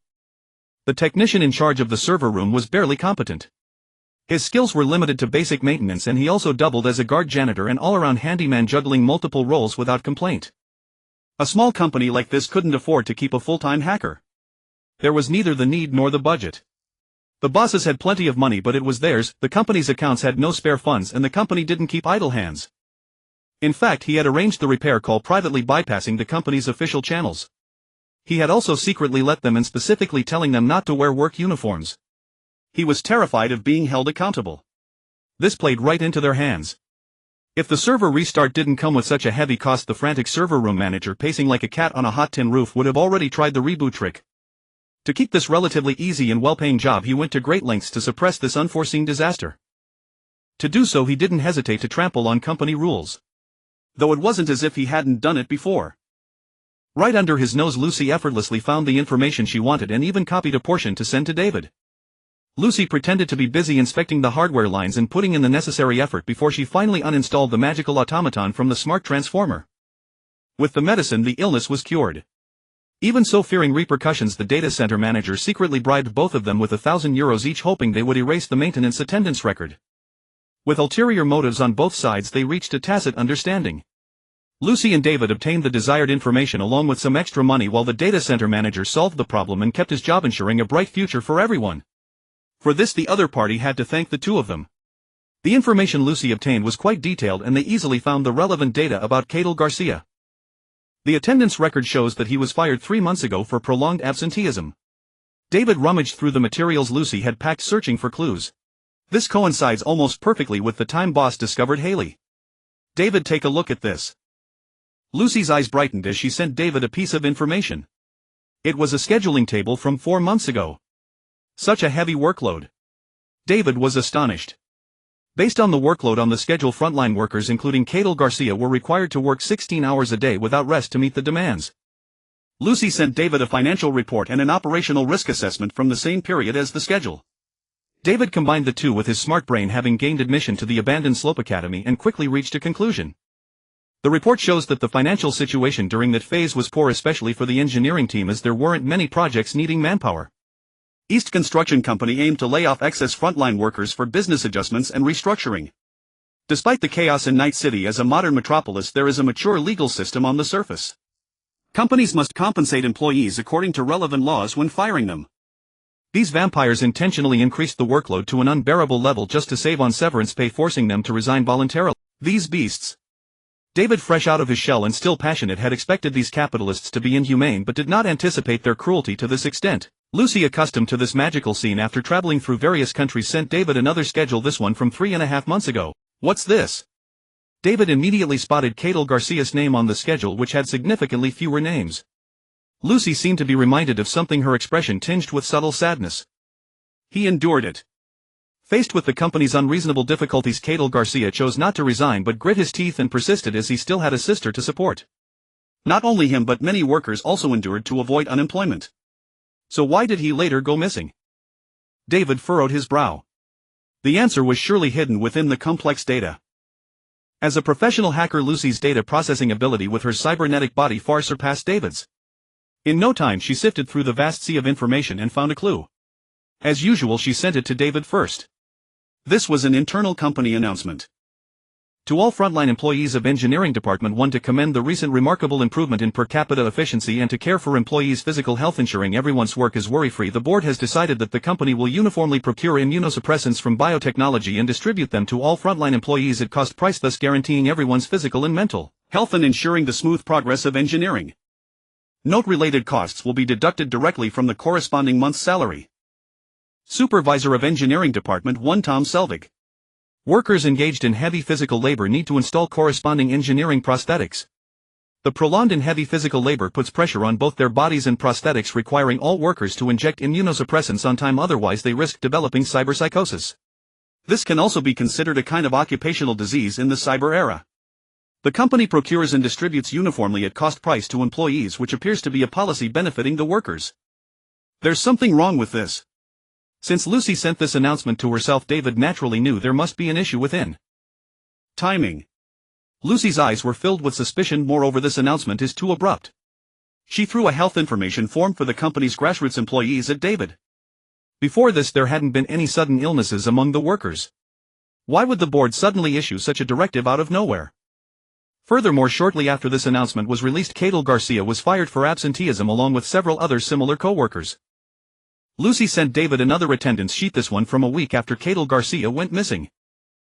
The technician in charge of the server room was barely competent. His skills were limited to basic maintenance, and he also doubled as a guard, janitor and all-around handyman, juggling multiple roles without complaint. A small company like this couldn't afford to keep a full-time hacker. There was neither the need nor the budget. The bosses had plenty of money, but it was theirs, the company's accounts had no spare funds, and the company didn't keep idle hands. In fact, he had arranged the repair call privately, bypassing the company's official channels. He had also secretly let them in, specifically telling them not to wear work uniforms. He was terrified of being held accountable. This played right into their hands. If the server restart didn't come with such a heavy cost, the frantic server room manager, pacing like a cat on a hot tin roof, would have already tried the reboot trick. To keep this relatively easy and well-paying job, he went to great lengths to suppress this unforeseen disaster. To do so, he didn't hesitate to trample on company rules. Though it wasn't as if he hadn't done it before. Right under his nose, Lucy effortlessly found the information she wanted and even copied a portion to send to David. Lucy pretended to be busy inspecting the hardware lines and putting in the necessary effort before she finally uninstalled the magical automaton from the smart transformer. With the medicine, the illness was cured. Even so, fearing repercussions, the data center manager secretly bribed both of them with €1,000 each, hoping they would erase the maintenance attendance record. With ulterior motives on both sides, they reached a tacit understanding. Lucy and David obtained the desired information along with some extra money, while the data center manager solved the problem and kept his job, ensuring a bright future for everyone. For this, the other party had to thank the two of them. The information Lucy obtained was quite detailed, and they easily found the relevant data about Cadel Garcia. The attendance record shows that he was fired 3 months ago for prolonged absenteeism. David rummaged through the materials Lucy had packed, searching for clues. This coincides almost perfectly with the time boss discovered Haley. David, take a look at this. Lucy's eyes brightened as she sent David a piece of information. It was a scheduling table from 4 months ago. Such a heavy workload. David was astonished. Based on the workload on the schedule, frontline workers including Cadel Garcia were required to work 16 hours a day without rest to meet the demands. Lucy sent David a financial report and an operational risk assessment from the same period as the schedule. David combined the two with his smart brain, having gained admission to the abandoned Slope Academy, and quickly reached a conclusion. The report shows that the financial situation during that phase was poor, especially for the engineering team, as there weren't many projects needing manpower. East Construction Company aimed to lay off excess frontline workers for business adjustments and restructuring. Despite the chaos in Night City as a modern metropolis, there is a mature legal system on the surface. Companies must compensate employees according to relevant laws when firing them. These vampires intentionally increased the workload to an unbearable level just to save on severance pay, forcing them to resign voluntarily. These beasts. David, fresh out of his shell and still passionate, had expected these capitalists to be inhumane but did not anticipate their cruelty to this extent. Lucy, accustomed to this magical scene after traveling through various countries, sent David another schedule, this one from 3.5 months ago. What's this? David immediately spotted Cadel Garcia's name on the schedule, which had significantly fewer names. Lucy seemed to be reminded of something, her expression tinged with subtle sadness. He endured it. Faced with the company's unreasonable difficulties, Cadel Garcia chose not to resign but grit his teeth and persisted, as he still had a sister to support. Not only him but many workers also endured to avoid unemployment. So why did he later go missing? David furrowed his brow. The answer was surely hidden within the complex data. As a professional hacker, Lucy's data processing ability with her cybernetic body far surpassed David's. In no time she sifted through the vast sea of information and found a clue. As usual, she sent it to David first. This was an internal company announcement. To all frontline employees of Engineering Department 1, to commend the recent remarkable improvement in per capita efficiency and to care for employees' physical health, ensuring everyone's work is worry-free, the board has decided that the company will uniformly procure immunosuppressants from biotechnology and distribute them to all frontline employees at cost price, thus guaranteeing everyone's physical and mental health and ensuring the smooth progress of engineering. Note-related costs will be deducted directly from the corresponding month's salary. Supervisor of Engineering Department 1 Tom Selvig. Workers engaged in heavy physical labor need to install corresponding engineering prosthetics. The prolonged and heavy physical labor puts pressure on both their bodies and prosthetics, requiring all workers to inject immunosuppressants on time, otherwise they risk developing cyberpsychosis. This can also be considered a kind of occupational disease in the cyber era. The company procures and distributes uniformly at cost price to employees, which appears to be a policy benefiting the workers. There's something wrong with this. Since Lucy sent this announcement to herself, David naturally knew there must be an issue within. Timing. Lucy's eyes were filled with suspicion. Moreover, this announcement is too abrupt. She threw a health information form for the company's grassroots employees at David. Before this, there hadn't been any sudden illnesses among the workers. Why would the board suddenly issue such a directive out of nowhere? Furthermore, shortly after this announcement was released, Cadel Garcia was fired for absenteeism along with several other similar co-workers. Lucy sent David another attendance sheet, this one from a week after Cadel Garcia went missing.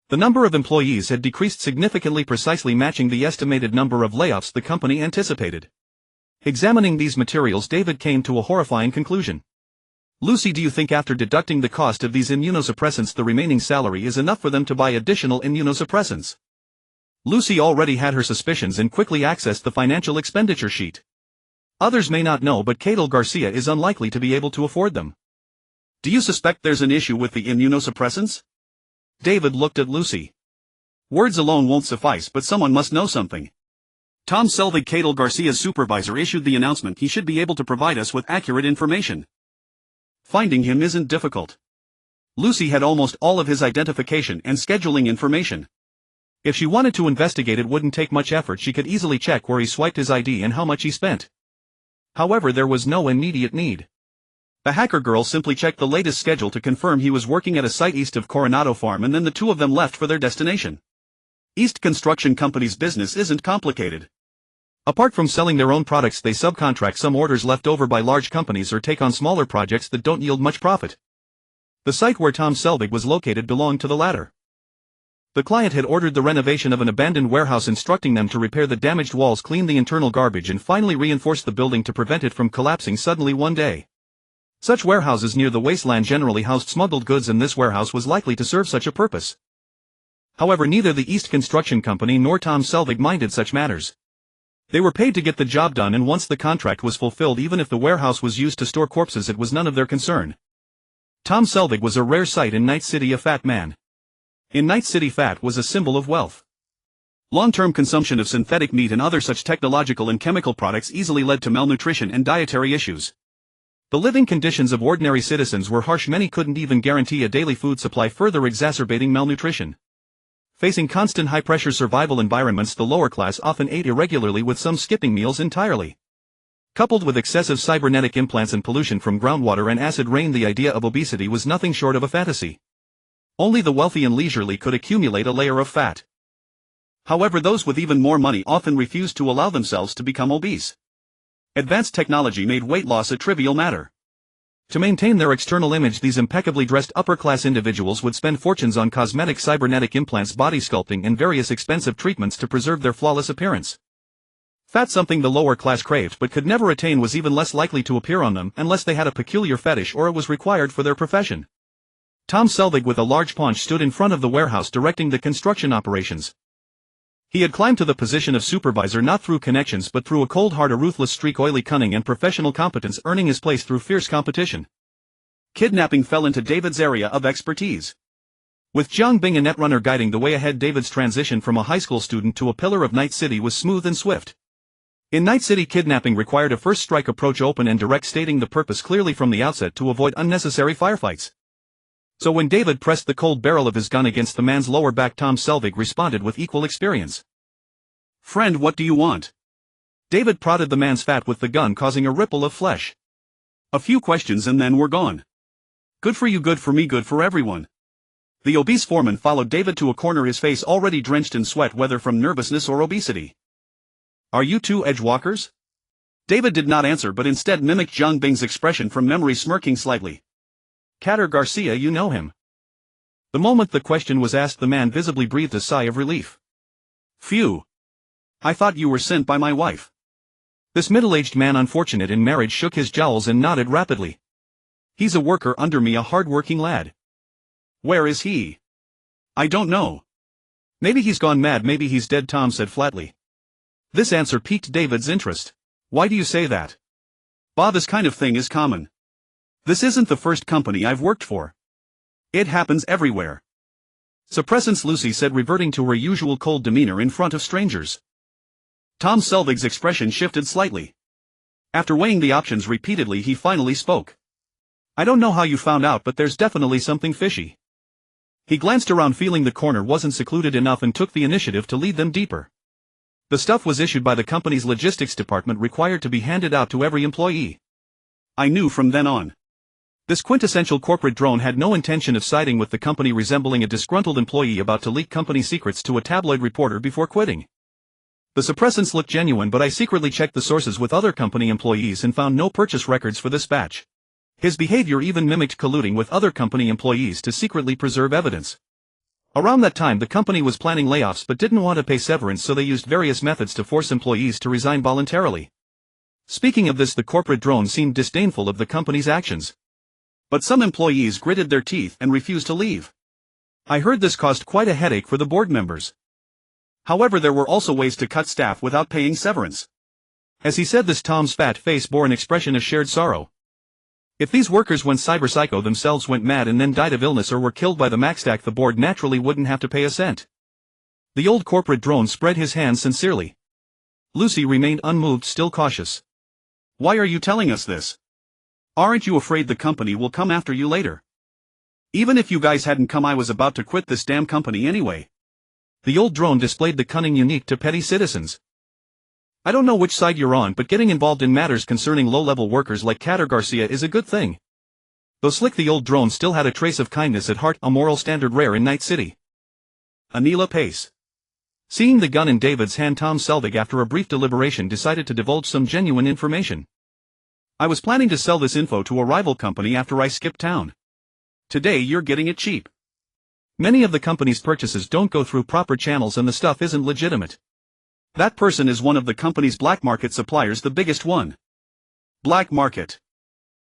The number of employees had decreased significantly, precisely matching the estimated number of layoffs the company anticipated. Examining these materials, David came to a horrifying conclusion. Lucy, do you think after deducting the cost of these immunosuppressants the remaining salary is enough for them to buy additional immunosuppressants? Lucy already had her suspicions and quickly accessed the financial expenditure sheet. Others may not know, but Cadel Garcia is unlikely to be able to afford them. Do you suspect there's an issue with the immunosuppressants? David looked at Lucy. Words alone won't suffice, but someone must know something. Tom Selvig, Cadel Garcia's supervisor, issued the announcement. He should be able to provide us with accurate information. Finding him isn't difficult. Lucy had almost all of his identification and scheduling information. If she wanted to investigate, it wouldn't take much effort. She could easily check where he swiped his ID and how much he spent. However, there was no immediate need. The hacker girl simply checked the latest schedule to confirm he was working at a site east of Coronado Farm, and then the two of them left for their destination. East Construction Company's business isn't complicated. Apart from selling their own products, they subcontract some orders left over by large companies or take on smaller projects that don't yield much profit. The site where Tom Selvig was located belonged to the latter. The client had ordered the renovation of an abandoned warehouse, instructing them to repair the damaged walls, clean the internal garbage, and finally reinforce the building to prevent it from collapsing suddenly one day. Such warehouses near the wasteland generally housed smuggled goods, and this warehouse was likely to serve such a purpose. However, neither the East Construction Company nor Tom Selvig minded such matters. They were paid to get the job done, and once the contract was fulfilled, even if the warehouse was used to store corpses, it was none of their concern. Tom Selvig was a rare sight in Night City, a fat man. In Night City, fat was a symbol of wealth. Long-term consumption of synthetic meat and other such technological and chemical products easily led to malnutrition and dietary issues. The living conditions of ordinary citizens were harsh. Many couldn't even guarantee a daily food supply, further exacerbating malnutrition. Facing constant high-pressure survival environments, the lower class often ate irregularly, with some skipping meals entirely. Coupled with excessive cybernetic implants and pollution from groundwater and acid rain, the idea of obesity was nothing short of a fantasy. Only the wealthy and leisurely could accumulate a layer of fat. However, those with even more money often refused to allow themselves to become obese. Advanced technology made weight loss a trivial matter. To maintain their external image, these impeccably dressed upper-class individuals would spend fortunes on cosmetic cybernetic implants, body sculpting and various expensive treatments to preserve their flawless appearance. Fat, something the lower class craved but could never attain, was even less likely to appear on them unless they had a peculiar fetish or it was required for their profession. Tom Selvig, with a large paunch, stood in front of the warehouse directing the construction operations. He had climbed to the position of supervisor not through connections but through a cold heart, a ruthless streak, oily cunning and professional competence, earning his place through fierce competition. Kidnapping fell into David's area of expertise. With Jiang Bing, a netrunner, guiding the way ahead, David's transition from a high school student to a pillar of Night City was smooth and swift. In Night City, kidnapping required a first strike approach, open and direct, stating the purpose clearly from the outset to avoid unnecessary firefights. So when David pressed the cold barrel of his gun against the man's lower back, Tom Selvig responded with equal experience. "Friend, what do you want?" David prodded the man's fat with the gun, causing a ripple of flesh. "A few questions and then we're gone." "Good for you, good for me, good for everyone." The obese foreman followed David to a corner, his face already drenched in sweat, whether from nervousness or obesity. "Are you two edge walkers?" David did not answer but instead mimicked Jiang Bing's expression from memory, smirking slightly. "Cater Garcia, you know him?" The moment the question was asked, the man visibly breathed a sigh of relief. "Phew. I thought you were sent by my wife." This middle-aged man, unfortunate in marriage, shook his jowls and nodded rapidly. "He's a worker under me, a hard-working lad." "Where is he?" "I don't know. Maybe he's gone mad, maybe he's dead," Tom said flatly. This answer piqued David's interest. "Why do you say that?" "Bah, this kind of thing is common. This isn't the first company I've worked for. It happens everywhere." "Suppressants," Lucy said, reverting to her usual cold demeanor in front of strangers. Tom Selvig's expression shifted slightly. After weighing the options repeatedly, he finally spoke. "I don't know how you found out, but there's definitely something fishy." He glanced around, feeling the corner wasn't secluded enough, and took the initiative to lead them deeper. The stuff was issued by the company's logistics department, required to be handed out to every employee. I knew from then on. This quintessential corporate drone had no intention of siding with the company, resembling a disgruntled employee about to leak company secrets to a tabloid reporter before quitting. The suppressants looked genuine, but I secretly checked the sources with other company employees and found no purchase records for this batch. His behavior even mimicked colluding with other company employees to secretly preserve evidence. Around that time, the company was planning layoffs but didn't want to pay severance, so they used various methods to force employees to resign voluntarily. Speaking of this, the corporate drone seemed disdainful of the company's actions. But some employees gritted their teeth and refused to leave. I heard this caused quite a headache for the board members. However, there were also ways to cut staff without paying severance. As he said this, Tom's fat face bore an expression of shared sorrow. If these workers went cyber-psycho, themselves went mad and then died of illness or were killed by the MacStack, the board naturally wouldn't have to pay a cent. The old corporate drone spread his hands sincerely. Lucy remained unmoved, still cautious. "Why are you telling us this? Aren't you afraid the company will come after you later?" "Even if you guys hadn't come, I was about to quit this damn company anyway." The old drone displayed the cunning unique to petty citizens. "I don't know which side you're on, but getting involved in matters concerning low-level workers like Cater Garcia is a good thing." Though slick, the old drone still had a trace of kindness at heart, a moral standard rare in Night City. Anila Pace. Seeing the gun in David's hand, Tom Selvig, after a brief deliberation, decided to divulge some genuine information. "I was planning to sell this info to a rival company after I skipped town. Today you're getting it cheap. Many of the company's purchases don't go through proper channels and the stuff isn't legitimate. That person is one of the company's black market suppliers, the biggest one." "Black market?"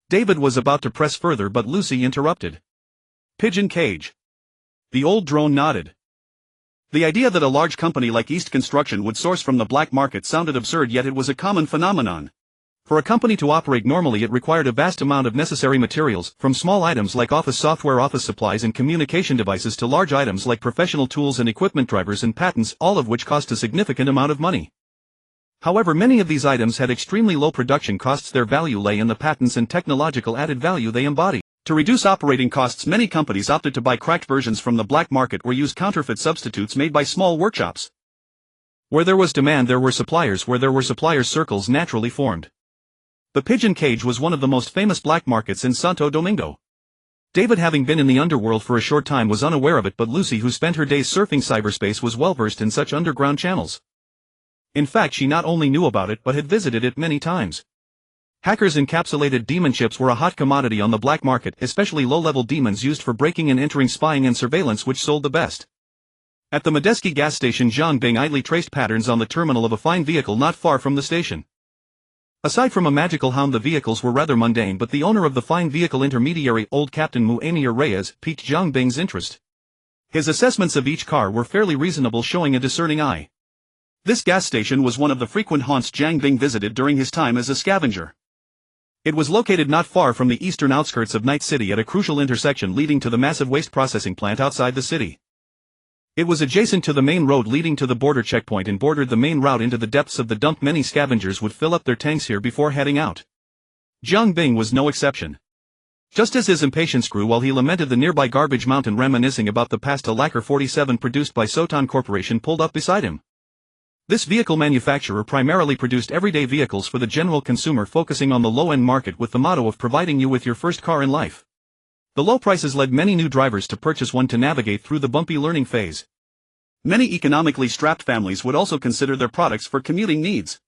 David was about to press further, but Lucy interrupted. "Pigeon cage." The old drone nodded. The idea that a large company like East Construction would source from the black market sounded absurd, yet it was a common phenomenon. For a company to operate normally, it required a vast amount of necessary materials, from small items like office software, office supplies and communication devices, to large items like professional tools and equipment, drivers and patents, all of which cost a significant amount of money. However, many of these items had extremely low production costs. Their value lay in the patents and technological added value they embody. To reduce operating costs, many companies opted to buy cracked versions from the black market or use counterfeit substitutes made by small workshops. Where there was demand, there were suppliers. Where there were suppliers, circles naturally formed. The Pigeon Cage was one of the most famous black markets in Santo Domingo. David, having been in the underworld for a short time, was unaware of it, but Lucy, who spent her days surfing cyberspace, was well-versed in such underground channels. In fact, she not only knew about it but had visited it many times. Hackers' encapsulated demon chips were a hot commodity on the black market, especially low-level demons used for breaking and entering, spying and surveillance, which sold the best. At the Medeski gas station, Zhang Bing idly traced patterns on the terminal of a fine vehicle not far from the station. Aside from a magical hound, the vehicles were rather mundane, but the owner of the fine vehicle intermediary, old Captain Muamir Reyes, piqued Zhang Bing's interest. His assessments of each car were fairly reasonable, showing a discerning eye. This gas station was one of the frequent haunts Zhang Bing visited during his time as a scavenger. It was located not far from the eastern outskirts of Night City at a crucial intersection leading to the massive waste processing plant outside the city. It was adjacent to the main road leading to the border checkpoint and bordered the main route into the depths of the dump. Many scavengers would fill up their tanks here before heading out. Zhang Bing was no exception. Just as his impatience grew while he lamented the nearby garbage mountain, reminiscing about the past, a Lacquer 47 produced by Soton Corporation pulled up beside him. This vehicle manufacturer primarily produced everyday vehicles for the general consumer, focusing on the low-end market with the motto of providing you with your first car in life. The low prices led many new drivers to purchase one to navigate through the bumpy learning phase. Many economically strapped families would also consider their products for commuting needs.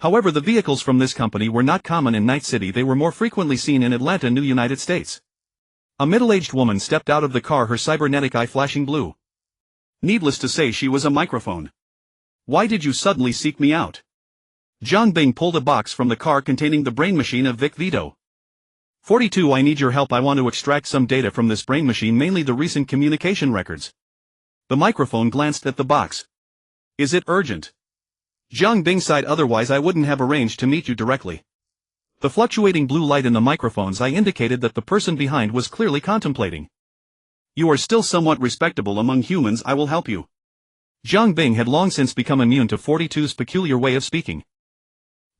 However, the vehicles from this company were not common in Night City. They were more frequently seen in Atlanta, New United States. A middle-aged woman stepped out of the car, her cybernetic eye flashing blue. Needless to say, she was a microphone. "Why did you suddenly seek me out?" Zhang Bing pulled a box from the car containing the brain machine of Vic Vito. 42 I need your help. I want to extract some data from this brain machine, mainly the recent communication records. The microphone glanced at the box. "Is it urgent?" Zhang Bing sighed. "Otherwise I wouldn't have arranged to meet you directly." The fluctuating blue light in the microphone's eye indicated that the person behind was clearly contemplating. "You are still somewhat respectable among humans. I will help you." Zhang Bing had long since become immune to 42's peculiar way of speaking.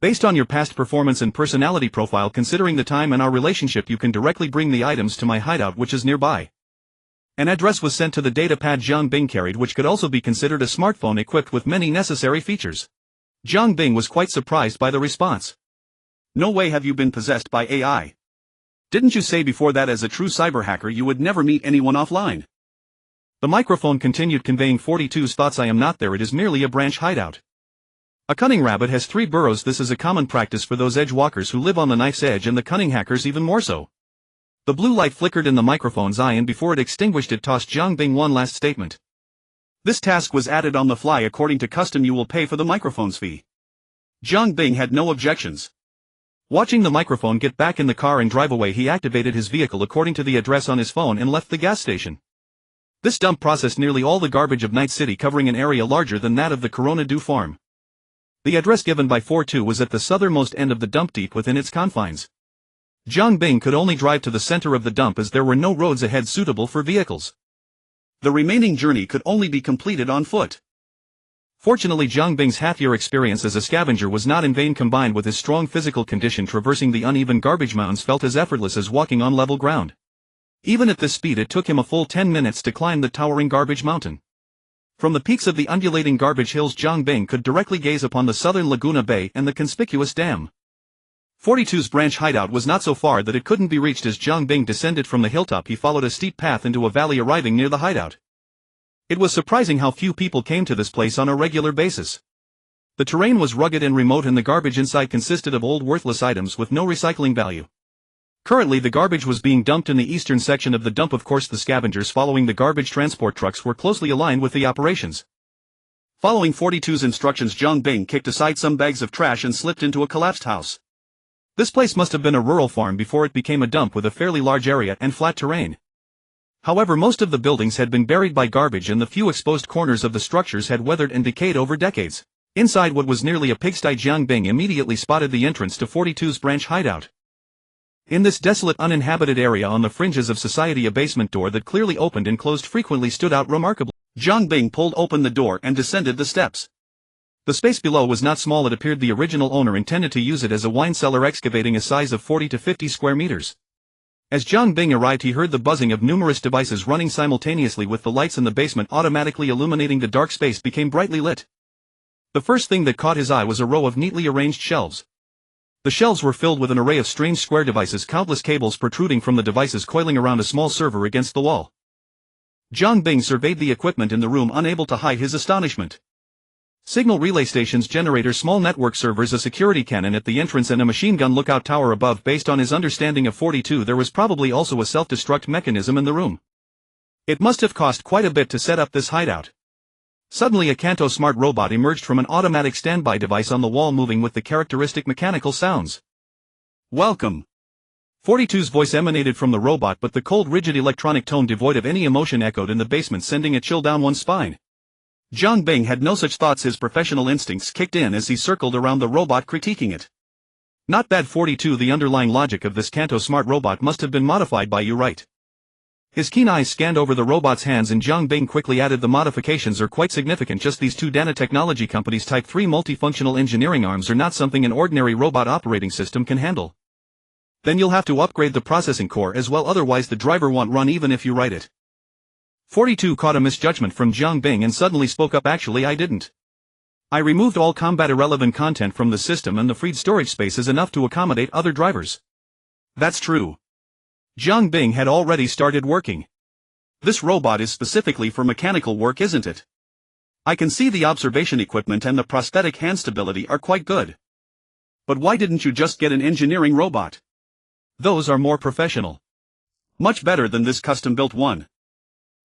"Based on your past performance and personality profile, considering the time and our relationship, you can directly bring the items to my hideout, which is nearby." An address was sent to the data pad Zhang Bing carried, which could also be considered a smartphone equipped with many necessary features. Zhang Bing was quite surprised by the response. "No way have you been possessed by AI. Didn't you say before that as a true cyber hacker you would never meet anyone offline?" The microphone continued, conveying 42's thoughts. "I am not there. It is merely a branch hideout. A cunning rabbit has 3 burrows. This is a common practice for those edge walkers who live on the knife's edge, and the cunning hackers even more so." The blue light flickered in the microphone's eye, and before it extinguished it tossed Zhang Bing one last statement. "This task was added on the fly. According to custom, you will pay for the microphone's fee." Zhang Bing had no objections. Watching the microphone get back in the car and drive away, he activated his vehicle according to the address on his phone and left the gas station. This dump processed nearly all the garbage of Night City, covering an area larger than that of the Corona Du farm. The address given by 42 was at the southernmost end of the dump, deep within its confines. Zhang Bing could only drive to the center of the dump as there were no roads ahead suitable for vehicles. The remaining journey could only be completed on foot. Fortunately, Zhang Bing's half-year experience as a scavenger was not in vain. Combined with his strong physical condition, traversing the uneven garbage mountains felt as effortless as walking on level ground. Even at this speed, it took him a full 10 minutes to climb the towering garbage mountain. From the peaks of the undulating garbage hills, Zhang Bing could directly gaze upon the southern Laguna Bay and the conspicuous dam. 42's branch hideout was not so far that it couldn't be reached. As Zhang Bing descended from the hilltop, he followed a steep path into a valley, arriving near the hideout. It was surprising how few people came to this place on a regular basis. The terrain was rugged and remote, and the garbage inside consisted of old, worthless items with no recycling value. Currently, the garbage was being dumped in the eastern section of the dump. Of course, the scavengers following the garbage transport trucks were closely aligned with the operations. Following 42's instructions, Zhang Bing kicked aside some bags of trash and slipped into a collapsed house. This place must have been a rural farm before it became a dump with a fairly large area and flat terrain. However, most of the buildings had been buried by garbage, and the few exposed corners of the structures had weathered and decayed over decades. Inside what was nearly a pigsty, Zhang Bing immediately spotted the entrance to 42's branch hideout. In this desolate, uninhabited area on the fringes of society, a basement door that clearly opened and closed frequently stood out remarkably. Zhang Bing pulled open the door and descended the steps. The space below was not small. It appeared the original owner intended to use it as a wine cellar, excavating a size of 40 to 50 square meters. As Zhang Bing arrived, he heard the buzzing of numerous devices running simultaneously, with the lights in the basement automatically illuminating the dark space became brightly lit. The first thing that caught his eye was a row of neatly arranged shelves. The shelves were filled with an array of strange square devices, countless cables protruding from the devices coiling around a small server against the wall. Zhang Bing surveyed the equipment in the room, unable to hide his astonishment. Signal relay stations, generators, small network servers, a security cannon at the entrance and a machine gun lookout tower above. Based on his understanding of 42, there was probably also a self-destruct mechanism in the room. It must have cost quite a bit to set up this hideout. Suddenly a Kanto smart robot emerged from an automatic standby device on the wall, moving with the characteristic mechanical sounds. Welcome. 42's voice emanated from the robot, but the cold, rigid electronic tone devoid of any emotion echoed in the basement, sending a chill down one's spine. Jiang Bing had no such thoughts. His professional instincts kicked in as he circled around the robot, critiquing it. Not bad, 42. The underlying logic of this Kanto smart robot must have been modified by you, right? His keen eyes scanned over the robot's hands, and Jiang Bing quickly added, the modifications are quite significant. Just these two nanotechnology companies' Type 3 multifunctional engineering arms are not something an ordinary robot operating system can handle. Then you'll have to upgrade the processing core as well, otherwise the driver won't run even if you write it. 42 caught a misjudgment from Jiang Bing and suddenly spoke up. Actually, I didn't. I removed all combat irrelevant content from the system, and the freed storage space is enough to accommodate other drivers. That's true. Jiang Bing had already started working. This robot is specifically for mechanical work, isn't it? I can see the observation equipment and the prosthetic hand stability are quite good. But why didn't you just get an engineering robot? Those are more professional. Much better than this custom-built one.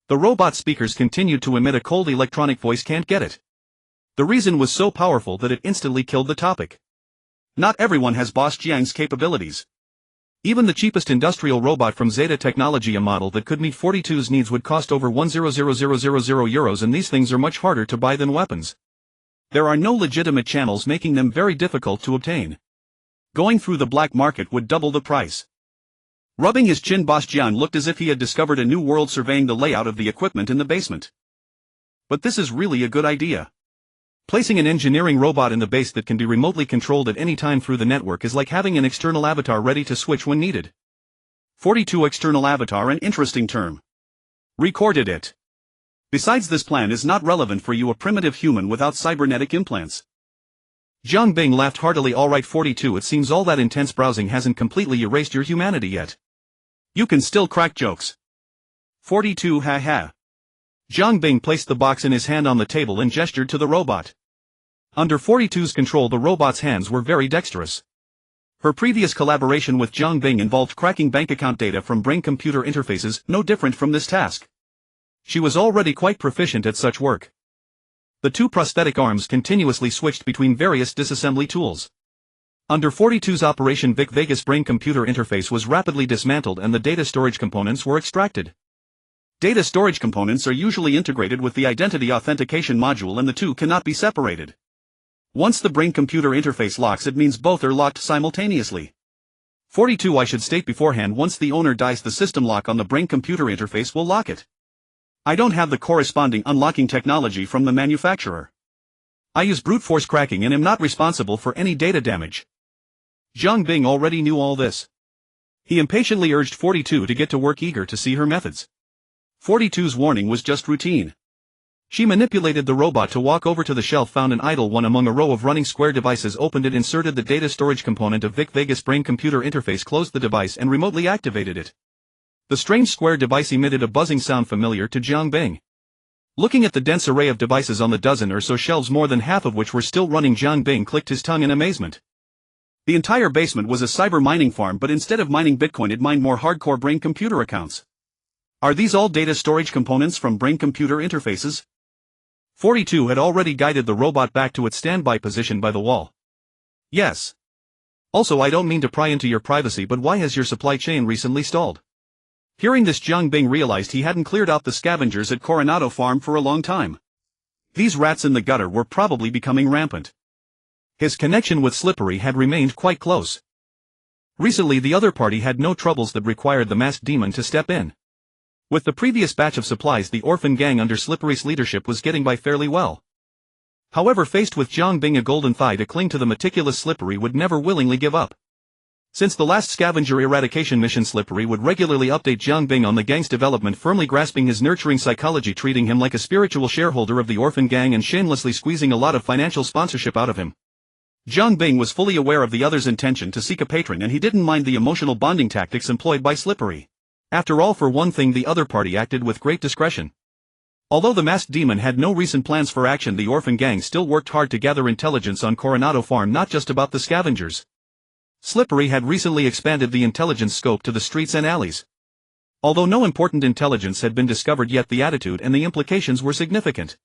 The robot speakers continued to emit a cold electronic voice. Can't get it. The reason was so powerful that it instantly killed the topic. Not everyone has Boss Jiang's capabilities. Even the cheapest industrial robot from Zeta Technology, a model that could meet 42's needs, would cost over €100,000, and these things are much harder to buy than weapons. There are no legitimate channels, making them very difficult to obtain. Going through the black market would double the price. Rubbing his chin, Boss Jiang looked as if he had discovered a new world, surveying the layout of the equipment in the basement. But this is really a good idea. Placing an engineering robot in the base that can be remotely controlled at any time through the network is like having an external avatar ready to switch when needed. 42 external avatar, an interesting term. Recorded it. Besides, this plan is not relevant for you, a primitive human without cybernetic implants. Jiang Bing laughed heartily. Alright 42, it seems all that intense browsing hasn't completely erased your humanity yet. You can still crack jokes. 42, haha. Jiang Bing placed the box in his hand on the table and gestured to the robot. Under 42's control, the robot's hands were very dexterous. Her previous collaboration with Jiang Bing involved cracking bank account data from brain-computer interfaces, no different from this task. She was already quite proficient at such work. The two prosthetic arms continuously switched between various disassembly tools. Under 42's operation, Vic Vegas brain-computer interface was rapidly dismantled and the data storage components were extracted. Data storage components are usually integrated with the identity authentication module, and the two cannot be separated. Once the brain-computer interface locks, it means both are locked simultaneously. 42, I should state beforehand, once the owner dies, the system lock on the brain-computer interface will lock it. I don't have the corresponding unlocking technology from the manufacturer. I use brute force cracking and am not responsible for any data damage. Jiang Bing already knew all this. He impatiently urged 42 to get to work, eager to see her methods. 42's warning was just routine. She manipulated the robot to walk over to the shelf, found an idle one among a row of running square devices, opened it, inserted the data storage component of Vic Vegas brain-computer interface, closed the device and remotely activated it. The strange square device emitted a buzzing sound familiar to Jiang Bing. Looking at the dense array of devices on the dozen or so shelves, more than half of which were still running, Jiang Bing clicked his tongue in amazement. The entire basement was a cyber mining farm, but instead of mining Bitcoin, it mined more hardcore brain-computer accounts. Are these all data storage components from brain-computer interfaces? 42 had already guided the robot back to its standby position by the wall. Yes. Also, I don't mean to pry into your privacy, but why has your supply chain recently stalled? Hearing this, Jiang Bing realized he hadn't cleared out the scavengers at Coronado Farm for a long time. These rats in the gutter were probably becoming rampant. His connection with Slippery had remained quite close. Recently, the other party had no troubles that required the masked demon to step in. With the previous batch of supplies, the orphan gang under Slippery's leadership was getting by fairly well. However, faced with Jiang Bing, a golden thigh to cling to, the meticulous Slippery would never willingly give up. Since the last scavenger eradication mission, Slippery would regularly update Jiang Bing on the gang's development, firmly grasping his nurturing psychology, treating him like a spiritual shareholder of the orphan gang and shamelessly squeezing a lot of financial sponsorship out of him. Jiang Bing was fully aware of the other's intention to seek a patron, and he didn't mind the emotional bonding tactics employed by Slippery. After all, for one thing, the other party acted with great discretion. Although the masked demon had no recent plans for action, the orphan gang still worked hard to gather intelligence on Coronado Farm, not just about the scavengers. Slippery had recently expanded the intelligence scope to the streets and alleys. Although no important intelligence had been discovered yet, the attitude and the implications were significant.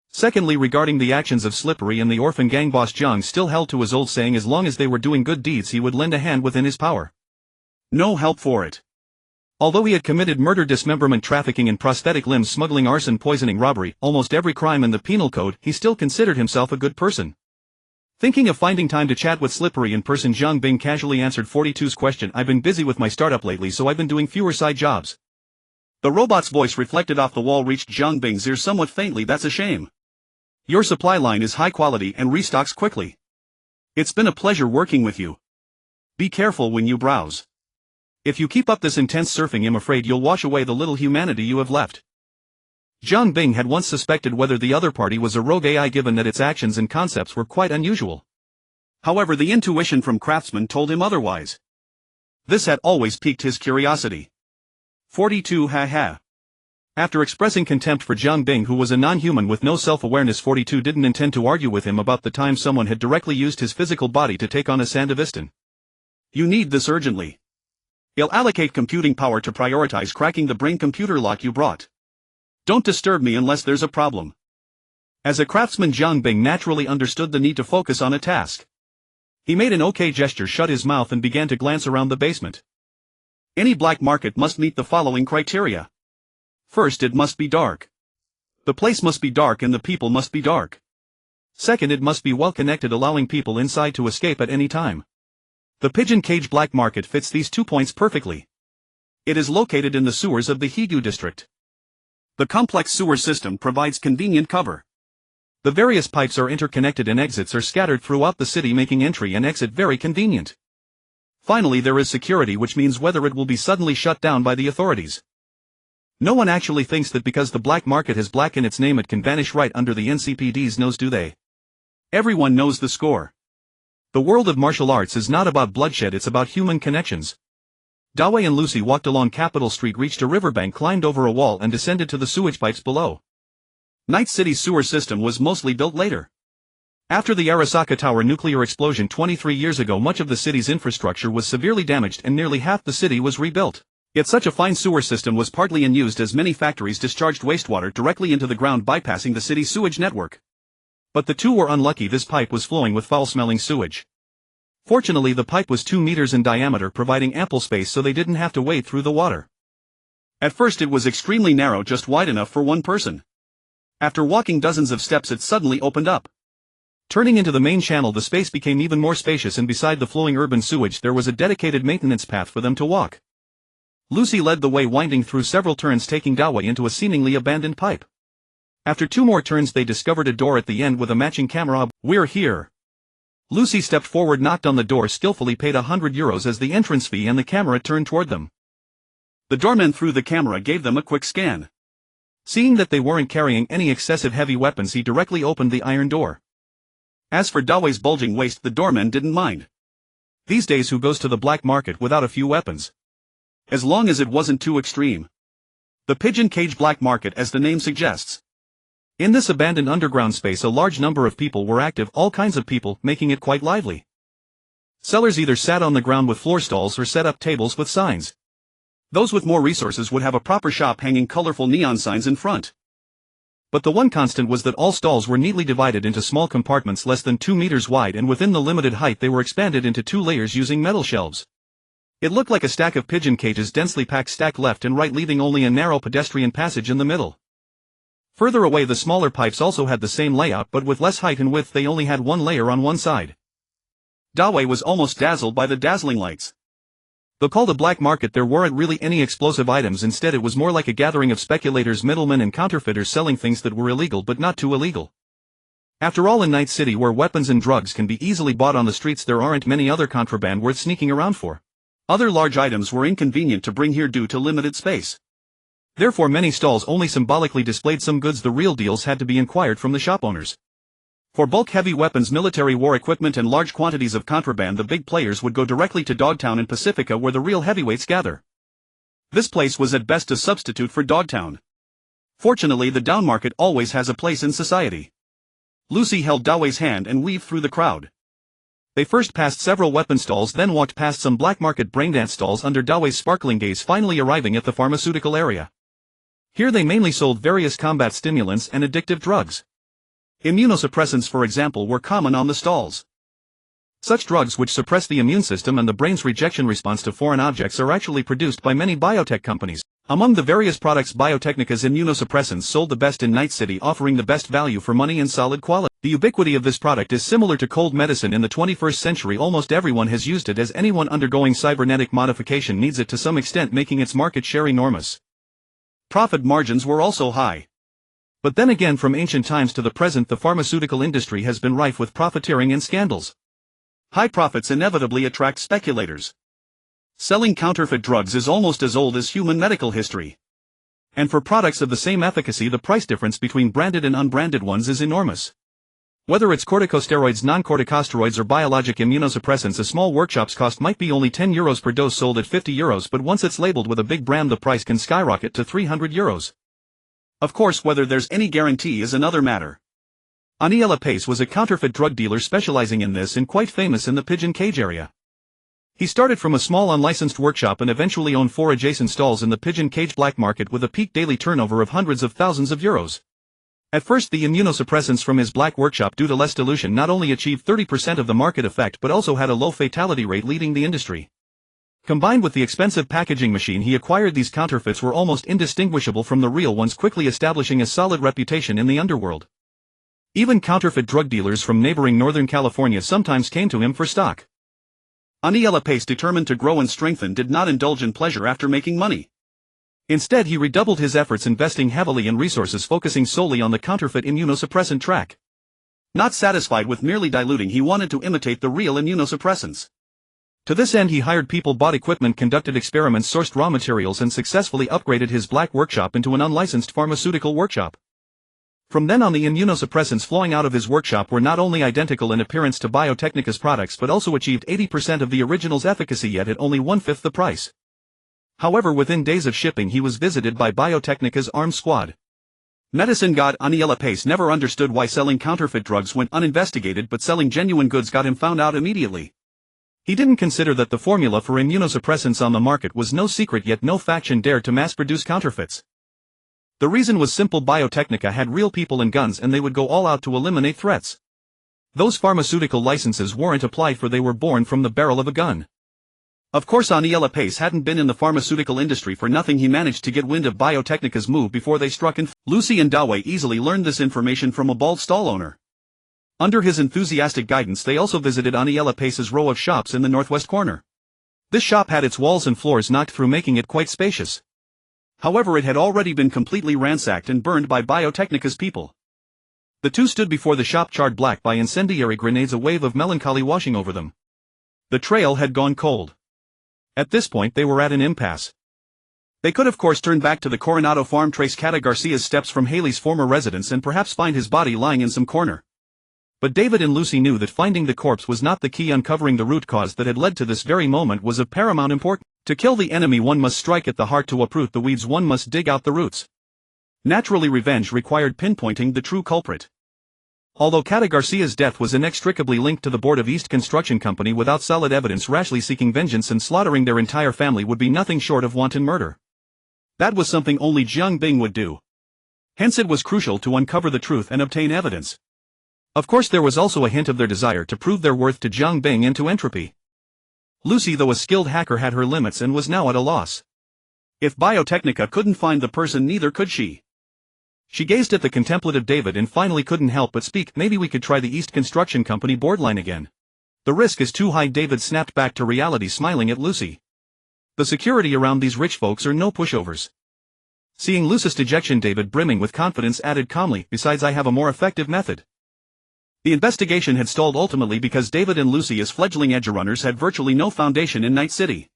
Secondly, regarding the actions of Slippery and the orphan gang, boss Jiang still held to his old saying: as long as they were doing good deeds, he would lend a hand within his power. No help for it. Although he had committed murder, dismemberment, trafficking in prosthetic limbs, smuggling, arson, poisoning, robbery, almost every crime in the penal code, he still considered himself a good person. Thinking of finding time to chat with Slippery in person, Jiang Bing casually answered 42's question: I've been busy with my startup lately, so I've been doing fewer side jobs. The robot's voice reflected off the wall reached Jiang Bing's ears somewhat faintly. That's a shame. Your supply line is high quality and restocks quickly. It's been a pleasure working with you. Be careful when you browse. If you keep up this intense surfing, I'm afraid you'll wash away the little humanity you have left. Jiang Bing had once suspected whether the other party was a rogue AI, given that its actions and concepts were quite unusual. However, the intuition from Craftsman told him otherwise. This had always piqued his curiosity. 42 ha. After expressing contempt for Jiang Bing, who was a non-human with no self-awareness, 42 didn't intend to argue with him about the time someone had directly used his physical body to take on a Sandevistan. You need this urgently. I'll allocate computing power to prioritize cracking the brain-computer lock you brought. Don't disturb me unless there's a problem. As a craftsman, Jiang Bing naturally understood the need to focus on a task. He made an okay gesture, shut his mouth, and began to glance around the basement. Any black market must meet the following criteria. First, it must be dark. The place must be dark and the people must be dark. Second, it must be well connected, allowing people inside to escape at any time. The Pigeon Cage Black Market fits these 2 points perfectly. It is located in the sewers of the Heywood district. The complex sewer system provides convenient cover. The various pipes are interconnected and exits are scattered throughout the city, making entry and exit very convenient. Finally, there is security, which means whether it will be suddenly shut down by the authorities. No one actually thinks that because the black market has black in its name it can vanish right under the NCPD's nose, do they? Everyone knows the score. The world of martial arts is not about bloodshed, it's about human connections. Dawei and Lucy walked along Capitol Street, reached a riverbank, climbed over a wall, and descended to the sewage pipes below. Night City's sewer system was mostly built later. After the Arasaka Tower nuclear explosion 23 years ago, much of the city's infrastructure was severely damaged and nearly half the city was rebuilt. Yet such a fine sewer system was partly unused, as many factories discharged wastewater directly into the ground, bypassing the city's sewage network. But the two were unlucky. This pipe was flowing with foul-smelling sewage. Fortunately, the pipe was 2 meters in diameter, providing ample space so they didn't have to wade through the water. At first it was extremely narrow, just wide enough for one person. After walking dozens of steps, it suddenly opened up. Turning into the main channel, the space became even more spacious, and beside the flowing urban sewage there was a dedicated maintenance path for them to walk. Lucy led the way, winding through several turns, taking Dawei into a seemingly abandoned pipe. After 2 more turns they discovered a door at the end with a matching camera. "We're here." Lucy stepped forward, knocked on the door, skillfully paid €100 as the entrance fee, and the camera turned toward them. The doorman through the camera gave them a quick scan. Seeing that they weren't carrying any excessive heavy weapons, he directly opened the iron door. As for Dawei's bulging waist, the doorman didn't mind. These days who goes to the black market without a few weapons? As long as it wasn't too extreme. The Pigeon Cage Black Market, as the name suggests. In this abandoned underground space a large number of people were active, all kinds of people, making it quite lively. Sellers either sat on the ground with floor stalls or set up tables with signs. Those with more resources would have a proper shop hanging colorful neon signs in front. But the one constant was that all stalls were neatly divided into small compartments less than 2 meters wide, and within the limited height they were expanded into 2 layers using metal shelves. It looked like a stack of pigeon cages, densely packed, stacked left and right, leaving only a narrow pedestrian passage in the middle. Further away the smaller pipes also had the same layout, but with less height and width. They only had 1 layer on one side. Dawei was almost dazzled by the dazzling lights. Though called a black market, there weren't really any explosive items. Instead it was more like a gathering of speculators, middlemen and counterfeiters selling things that were illegal but not too illegal. After all, in Night City, where weapons and drugs can be easily bought on the streets, there aren't many other contraband worth sneaking around for. Other large items were inconvenient to bring here due to limited space. Therefore many stalls only symbolically displayed some goods. The real deals had to be inquired from the shop owners. For bulk heavy weapons, military war equipment and large quantities of contraband, the big players would go directly to Dogtown and Pacifica, where the real heavyweights gather. This place was at best a substitute for Dogtown. Fortunately, the down market always has a place in society. Lucy held Dawei's hand and weaved through the crowd. They first passed several weapon stalls, then walked past some black market braindance stalls under Dawei's sparkling gaze, finally arriving at the pharmaceutical area. Here they mainly sold various combat stimulants and addictive drugs. Immunosuppressants, for example, were common on the stalls. Such drugs which suppress the immune system and the brain's rejection response to foreign objects are actually produced by many biotech companies. Among the various products, Biotechnica's immunosuppressants sold the best in Night City, offering the best value for money and solid quality. The ubiquity of this product is similar to cold medicine in the 21st century. Almost everyone has used it, as anyone undergoing cybernetic modification needs it to some extent, making its market share enormous. Profit margins were also high. But then again, from ancient times to the present, the pharmaceutical industry has been rife with profiteering and scandals. High profits inevitably attract speculators. Selling counterfeit drugs is almost as old as human medical history. And for products of the same efficacy, the price difference between branded and unbranded ones is enormous. Whether it's corticosteroids, non-corticosteroids or biologic immunosuppressants, a small workshop's cost might be only €10 per dose, sold at €50, but once it's labeled with a big brand, the price can skyrocket to €300. Of course, whether there's any guarantee is another matter. Aniela Pace was a counterfeit drug dealer specializing in this and quite famous in the Pigeon Cage area. He started from a small unlicensed workshop and eventually owned 4 adjacent stalls in the Pigeon Cage black market with a peak daily turnover of hundreds of thousands of euros. At first, the immunosuppressants from his black workshop, due to less dilution, not only achieved 30% of the market effect but also had a low fatality rate, leading the industry. Combined with the expensive packaging machine he acquired, these counterfeits were almost indistinguishable from the real ones, quickly establishing a solid reputation in the underworld. Even counterfeit drug dealers from neighboring Northern California sometimes came to him for stock. Aniela Pace, determined to grow and strengthen, did not indulge in pleasure after making money. Instead, he redoubled his efforts, investing heavily in resources, focusing solely on the counterfeit immunosuppressant track. Not satisfied with merely diluting, he wanted to imitate the real immunosuppressants. To this end, he hired people, bought equipment, conducted experiments, sourced raw materials, and successfully upgraded his black workshop into an unlicensed pharmaceutical workshop. From then on, the immunosuppressants flowing out of his workshop were not only identical in appearance to Biotechnica's products but also achieved 80% of the original's efficacy, yet at only 1/5 the price. However, within days of shipping, he was visited by Biotechnica's armed squad. Medicine god Aniela Pace never understood why selling counterfeit drugs went uninvestigated, but selling genuine goods got him found out immediately. He didn't consider that the formula for immunosuppressants on the market was no secret, yet no faction dared to mass-produce counterfeits. The reason was simple: Biotechnica had real people and guns, and they would go all out to eliminate threats. Those pharmaceutical licenses weren't applied for, they were born from the barrel of a gun. Of course, Aniela Pace hadn't been in the pharmaceutical industry for nothing. He managed to get wind of Biotechnica's move before they struck, and Lucy and Dawei easily learned this information from a bald stall owner. Under his enthusiastic guidance, they also visited Aniela Pace's row of shops in the northwest corner. This shop had its walls and floors knocked through, making it quite spacious. However, it had already been completely ransacked and burned by Biotechnica's people. The two stood before the shop, charred black by incendiary grenades, a wave of melancholy washing over them. The trail had gone cold. At this point, they were at an impasse. They could of course turn back to the Coronado farm, trace Cata Garcia's steps from Haley's former residence, and perhaps find his body lying in some corner. But David and Lucy knew that finding the corpse was not the key. Uncovering the root cause that had led to this very moment was of paramount importance. To kill the enemy, one must strike at the heart; to uproot the weeds, one must dig out the roots. Naturally, revenge required pinpointing the true culprit. Although Cata Garcia's death was inextricably linked to the board of East Construction Company, without solid evidence, rashly seeking vengeance and slaughtering their entire family would be nothing short of wanton murder. That was something only Jiang Bing would do. Hence it was crucial to uncover the truth and obtain evidence. Of course, there was also a hint of their desire to prove their worth to Jiang Bing and to Entropy. Lucy, though a skilled hacker, had her limits and was now at a loss. If Biotechnica couldn't find the person, neither could she. She gazed at the contemplative David and finally couldn't help but speak. "Maybe we could try the East Construction Company board line again." "The risk is too high," David snapped back to reality, smiling at Lucy. "The security around these rich folks are no pushovers." Seeing Lucy's dejection, David, brimming with confidence, added calmly, "Besides, I have a more effective method." The investigation had stalled ultimately because David and Lucy, as fledgling edgerunners, had virtually no foundation in Night City.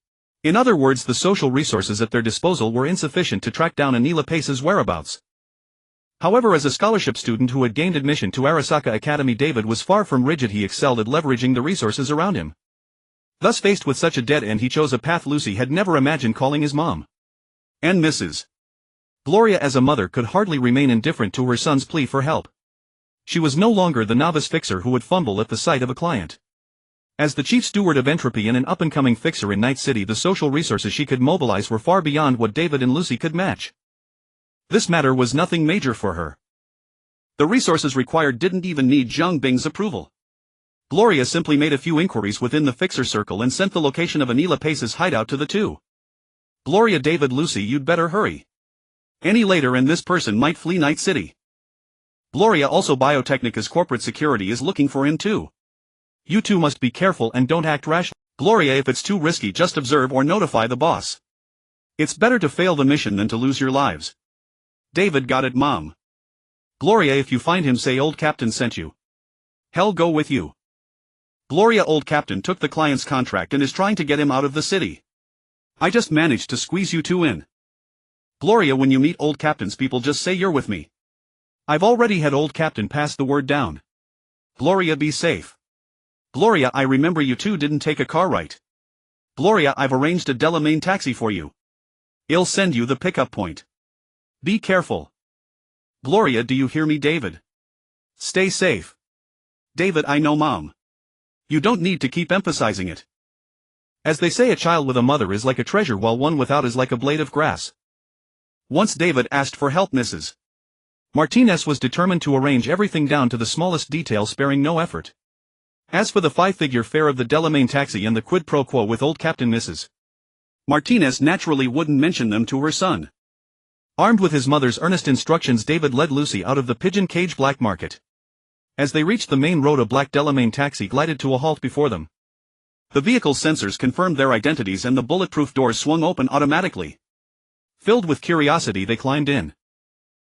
In other words, the social resources at their disposal were insufficient to track down Aniela Pace's whereabouts. However, as a scholarship student who had gained admission to Arasaka Academy, David was far from rigid. He excelled at leveraging the resources around him. Thus, faced with such a dead end, he chose a path Lucy had never imagined calling his mom. And Mrs. Gloria as a mother could hardly remain indifferent to her son's plea for help. She was no longer the novice fixer who would fumble at the sight of a client. As the chief steward of entropy and an up-and-coming fixer in Night City, the social resources she could mobilize were far beyond what David and Lucy could match. This matter was nothing major for her. The resources required didn't even need Zhang Bing's approval. Gloria simply made a few inquiries within the fixer circle and sent the location of Anila Pace's hideout to the two. Gloria, David, Lucy, you'd better hurry. Any later and this person might flee Night City. Gloria, also Biotechnica's corporate security is looking for him too. You two must be careful and don't act rash. Gloria, if it's too risky, just observe or notify the boss. It's better to fail the mission than to lose your lives. David, got it, Mom. Gloria, if you find him, say old Captain sent you. Hell go with you. Gloria, old Captain took the client's contract and is trying to get him out of the city. I just managed to squeeze you two in. Gloria, when you meet old Captain's people, just say you're with me. I've already had old Captain pass the word down. Gloria, be safe. Gloria, I remember you two didn't take a car right. Gloria, I've arranged a Delamain taxi for you. I'll send you the pickup point. Be careful. Gloria, do you hear me, David? Stay safe. David, I know, Mom. You don't need to keep emphasizing it. As they say, a child with a mother is like a treasure, while one without is like a blade of grass. Once David asked for help, Mrs. Martinez was determined to arrange everything down to the smallest detail, sparing no effort. As for the 5-figure fare of the Delamain taxi and the quid pro quo with old Captain, Mrs. Martinez naturally wouldn't mention them to her son. Armed with his mother's earnest instructions, David led Lucy out of the pigeon cage black market. As they reached the main road, a black Delamain taxi glided to a halt before them. The vehicle's sensors confirmed their identities and the bulletproof doors swung open automatically. Filled with curiosity, they climbed in.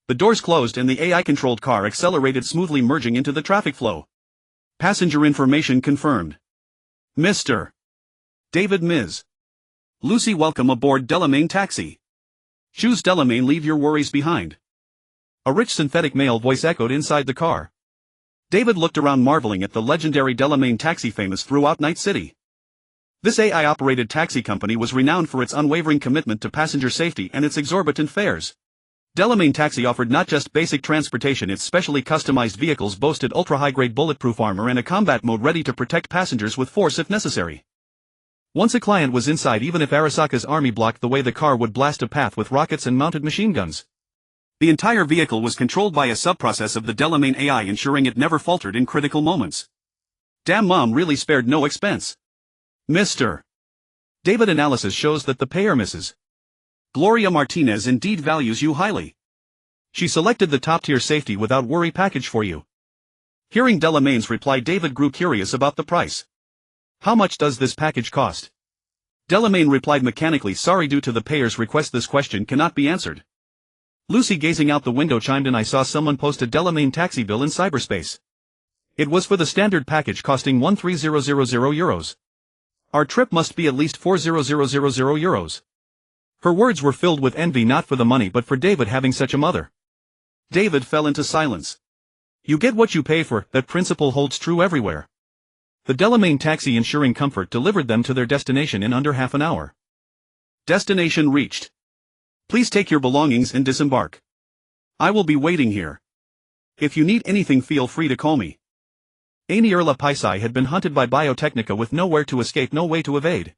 The doors closed and the AI-controlled car accelerated smoothly, merging into the traffic flow. Passenger information confirmed. Mr. David, Ms. Lucy, welcome aboard Delamain taxi. Choose Delamain, leave your worries behind. A rich synthetic male voice echoed inside the car. David looked around, marveling at the legendary Delamain taxi, famous throughout Night City. This AI-operated taxi company was renowned for its unwavering commitment to passenger safety and its exorbitant fares. Delamain Taxi offered not just basic transportation, its specially customized vehicles boasted ultra-high-grade bulletproof armor and a combat mode ready to protect passengers with force if necessary. Once a client was inside, even if Arasaka's army blocked the way, the car would blast a path with rockets and mounted machine guns. The entire vehicle was controlled by a subprocess of the Delamain AI, ensuring it never faltered in critical moments. Damn, Mom really spared no expense. Mr. David, analysis shows that the payer, Mrs. Gloria Martinez, indeed values you highly. She selected the top-tier safety without worry package for you. Hearing Delamain's reply, David grew curious about the price. How much does this package cost? Delamain replied mechanically, sorry, due to the payer's request this question cannot be answered. Lucy, gazing out the window, chimed in, I saw someone post a Delamain taxi bill in cyberspace. It was for the standard package costing €13,000. Our trip must be at least €4,000. Her words were filled with envy, not for the money but for David having such a mother. David fell into silence. You get what you pay for, that principle holds true everywhere. The Delamain taxi, ensuring comfort, delivered them to their destination in under half an hour. Destination reached. Please take your belongings and disembark. I will be waiting here. If you need anything, feel free to call me. Aneurla Paisai had been hunted by Biotechnica with nowhere to escape, no way to evade.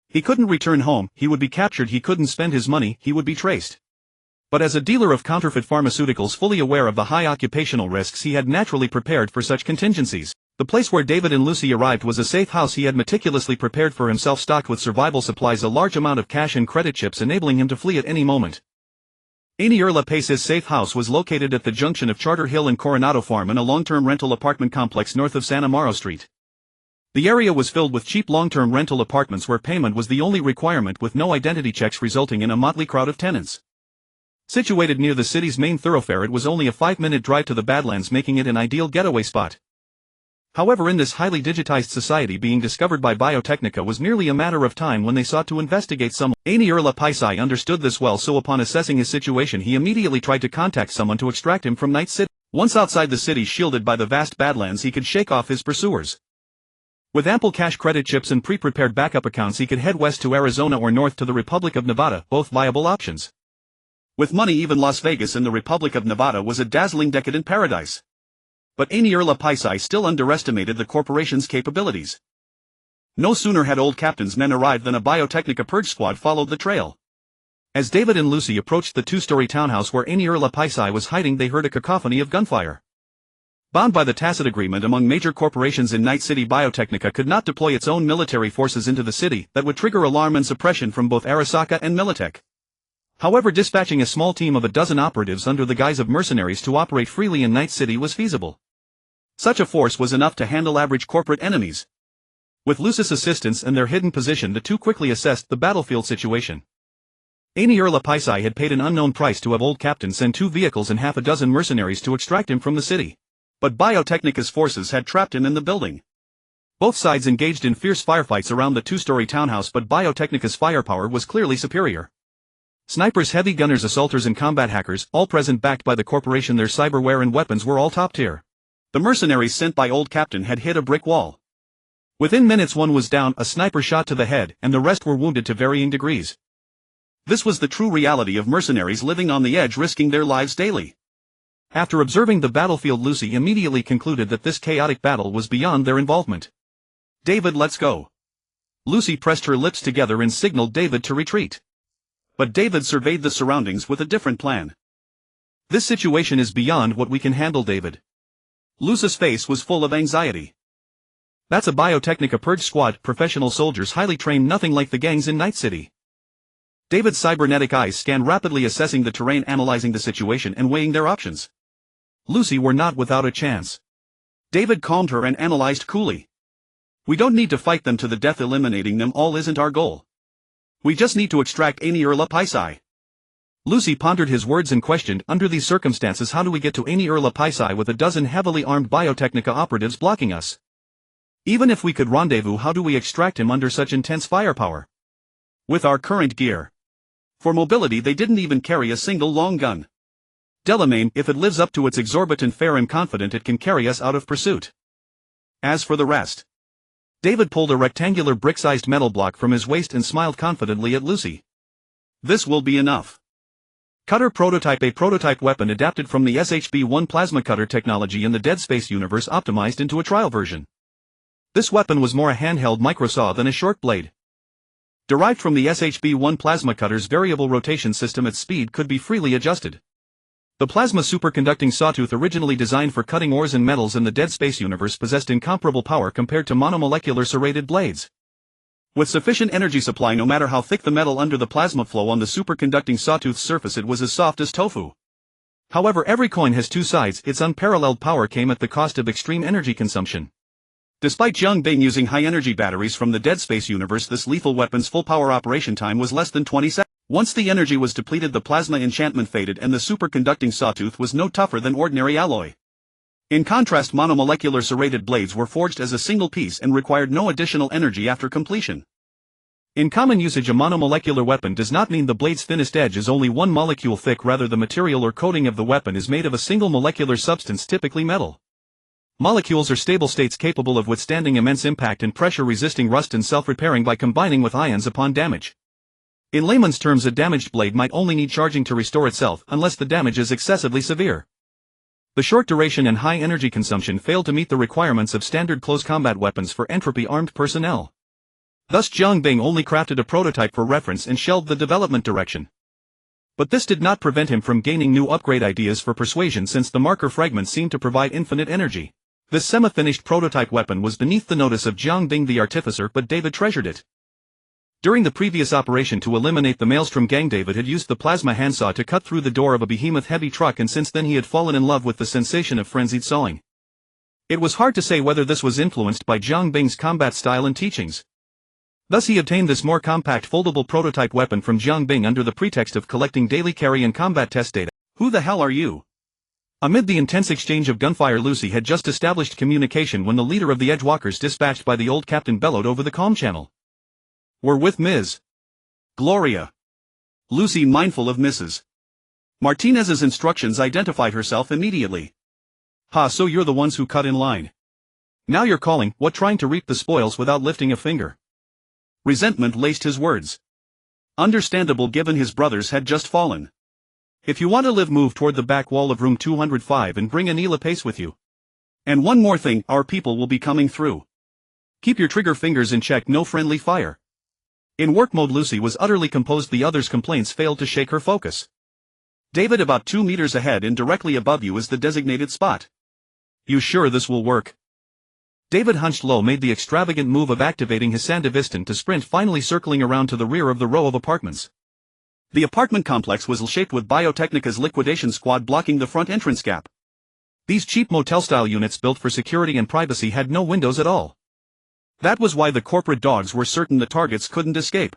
He couldn't return home, he would be captured, he couldn't spend his money, he would be traced. But as a dealer of counterfeit pharmaceuticals, fully aware of the high occupational risks, he had naturally prepared for such contingencies. The place where David and Lucy arrived was a safe house he had meticulously prepared for himself, stocked with survival supplies, a large amount of cash and credit chips, enabling him to flee at any moment. Aneurla Pace's safe house was located at the junction of Charter Hill and Coronado Farm in a long-term rental apartment complex north of San Amaro Street. The area was filled with cheap long-term rental apartments where payment was the only requirement, with no identity checks, resulting in a motley crowd of tenants. Situated near the city's main thoroughfare, it was only a 5-minute drive to the Badlands, making it an ideal getaway spot. However, in this highly digitized society, being discovered by Biotechnica was merely a matter of time when they sought to investigate someone. Aneurla Paisai understood this well, so upon assessing his situation he immediately tried to contact someone to extract him from Night City. Once outside the city, shielded by the vast Badlands, he could shake off his pursuers. With ample cash, credit chips and pre-prepared backup accounts, he could head west to Arizona or north to the Republic of Nevada, both viable options. With money, even Las Vegas in the Republic of Nevada was a dazzling decadent paradise. But Anierla Paisai still underestimated the corporation's capabilities. No sooner had old Captain's men arrived than a Biotechnica purge squad followed the trail. As David and Lucy approached the two-story townhouse where Anierla Paisai was hiding, they heard a cacophony of gunfire. Bound by the tacit agreement among major corporations in Night City, Biotechnica could not deploy its own military forces into the city that would trigger alarm and suppression from both Arasaka and Militech. However, dispatching a small team of a dozen operatives under the guise of mercenaries to operate freely in Night City was feasible. Such a force was enough to handle average corporate enemies. With Lucy's assistance and their hidden position, the two quickly assessed the battlefield situation. Anierla Paisai had paid an unknown price to have Old Captain send 2 vehicles and half a dozen mercenaries to extract him from the city. But Biotechnica's forces had trapped him in the building. Both sides engaged in fierce firefights around the two-story townhouse, but Biotechnica's firepower was clearly superior. Snipers, heavy gunners, assaulters and combat hackers, all present backed by the corporation, their cyberware and weapons were all top tier. The mercenaries sent by Old Captain had hit a brick wall. Within minutes one was down, a sniper shot to the head, and the rest were wounded to varying degrees. This was the true reality of mercenaries living on the edge, risking their lives daily. After observing the battlefield, Lucy immediately concluded that this chaotic battle was beyond their involvement. "David, let's go." Lucy pressed her lips together and signaled David to retreat. But David surveyed the surroundings with a different plan. "This situation is beyond what we can handle, David." Lucy's face was full of anxiety. "That's a Biotechnica purge squad, professional soldiers, highly trained, nothing like the gangs in Night City." David's cybernetic eyes scanned rapidly, assessing the terrain, analyzing the situation and weighing their options. Lucy were not without a chance. David calmed her and analyzed coolly. "We don't need to fight them to the death. Eliminating them all isn't our goal. We just need to extract Anierla Paisai." Lucy pondered his words and questioned, "Under these circumstances, how do we get to Anierla Paisai with a dozen heavily armed Biotechnica operatives blocking us? Even if we could rendezvous, how do we extract him under such intense firepower? With our current gear." For mobility, they didn't even carry a single long gun. "Delamain, if it lives up to its exorbitant fare, I'm confident it can carry us out of pursuit. As for the rest..." David pulled a rectangular brick-sized metal block from his waist and smiled confidently at Lucy. "This will be enough." Cutter Prototype, a prototype weapon adapted from the SHB-1 plasma cutter technology in the Dead Space universe, optimized into a trial version. This weapon was more a handheld microsaw than a short blade. Derived from the SHB-1 plasma cutter's variable rotation system, its speed could be freely adjusted. The plasma superconducting sawtooth, originally designed for cutting ores and metals in the Dead Space universe, possessed incomparable power compared to monomolecular serrated blades. With sufficient energy supply, no matter how thick the metal under the plasma flow on the superconducting sawtooth's surface, it was as soft as tofu. However, every coin has two sides. Its unparalleled power came at the cost of extreme energy consumption. Despite Jiang Bing using high-energy batteries from the Dead Space universe, this lethal weapon's full power operation time was less than 20 seconds. Once the energy was depleted, the plasma enchantment faded and the superconducting sawtooth was no tougher than ordinary alloy. In contrast, monomolecular serrated blades were forged as a single piece and required no additional energy after completion. In common usage, a monomolecular weapon does not mean the blade's thinnest edge is only one molecule thick. Rather, the material or coating of the weapon is made of a single molecular substance, typically metal. Molecules are stable states capable of withstanding immense impact and pressure, resisting rust and self-repairing by combining with ions upon damage. In layman's terms, a damaged blade might only need charging to restore itself, unless the damage is excessively severe. The short duration and high energy consumption failed to meet the requirements of standard close combat weapons for entropy-armed personnel. Thus, Jiang Bing only crafted a prototype for reference and shelved the development direction. But this did not prevent him from gaining new upgrade ideas for persuasion, since the marker fragments seemed to provide infinite energy. This semi-finished prototype weapon was beneath the notice of Jiang Bing the artificer, but David treasured it. During the previous operation to eliminate the Maelstrom gang, David had used the plasma handsaw to cut through the door of a behemoth heavy truck, and since then he had fallen in love with the sensation of frenzied sawing. It was hard to say whether this was influenced by Jiang Bing's combat style and teachings. Thus he obtained this more compact foldable prototype weapon from Jiang Bing under the pretext of collecting daily carry and combat test data. "Who the hell are you?" Amid the intense exchange of gunfire, Lucy had just established communication when the leader of the Edgewalkers, dispatched by the Old Captain, bellowed over the comm channel. "We're with Ms. Gloria." Lucy, mindful of Mrs. Martinez's instructions, identified herself immediately. "Ha, so you're the ones who cut in line. Now you're calling, what, trying to reap the spoils without lifting a finger?" Resentment laced his words. Understandable, given his brothers had just fallen. If you want to live, move toward the back wall of room 205 and bring Anila Pace with you. And one more thing, our people will be coming through. Keep your trigger fingers in check, no friendly fire. In work mode, Lucy was utterly composed. The others' complaints failed to shake her focus. David, about 2 meters ahead and directly above you is the designated spot. You sure this will work? David hunched low, made the extravagant move of activating his Sandevistan to sprint, finally circling around to the rear of the row of apartments. The apartment complex was L-shaped with Biotechnica's liquidation squad blocking the front entrance gap. These cheap motel-style units built for security and privacy had no windows at all. That was why the corporate dogs were certain the targets couldn't escape.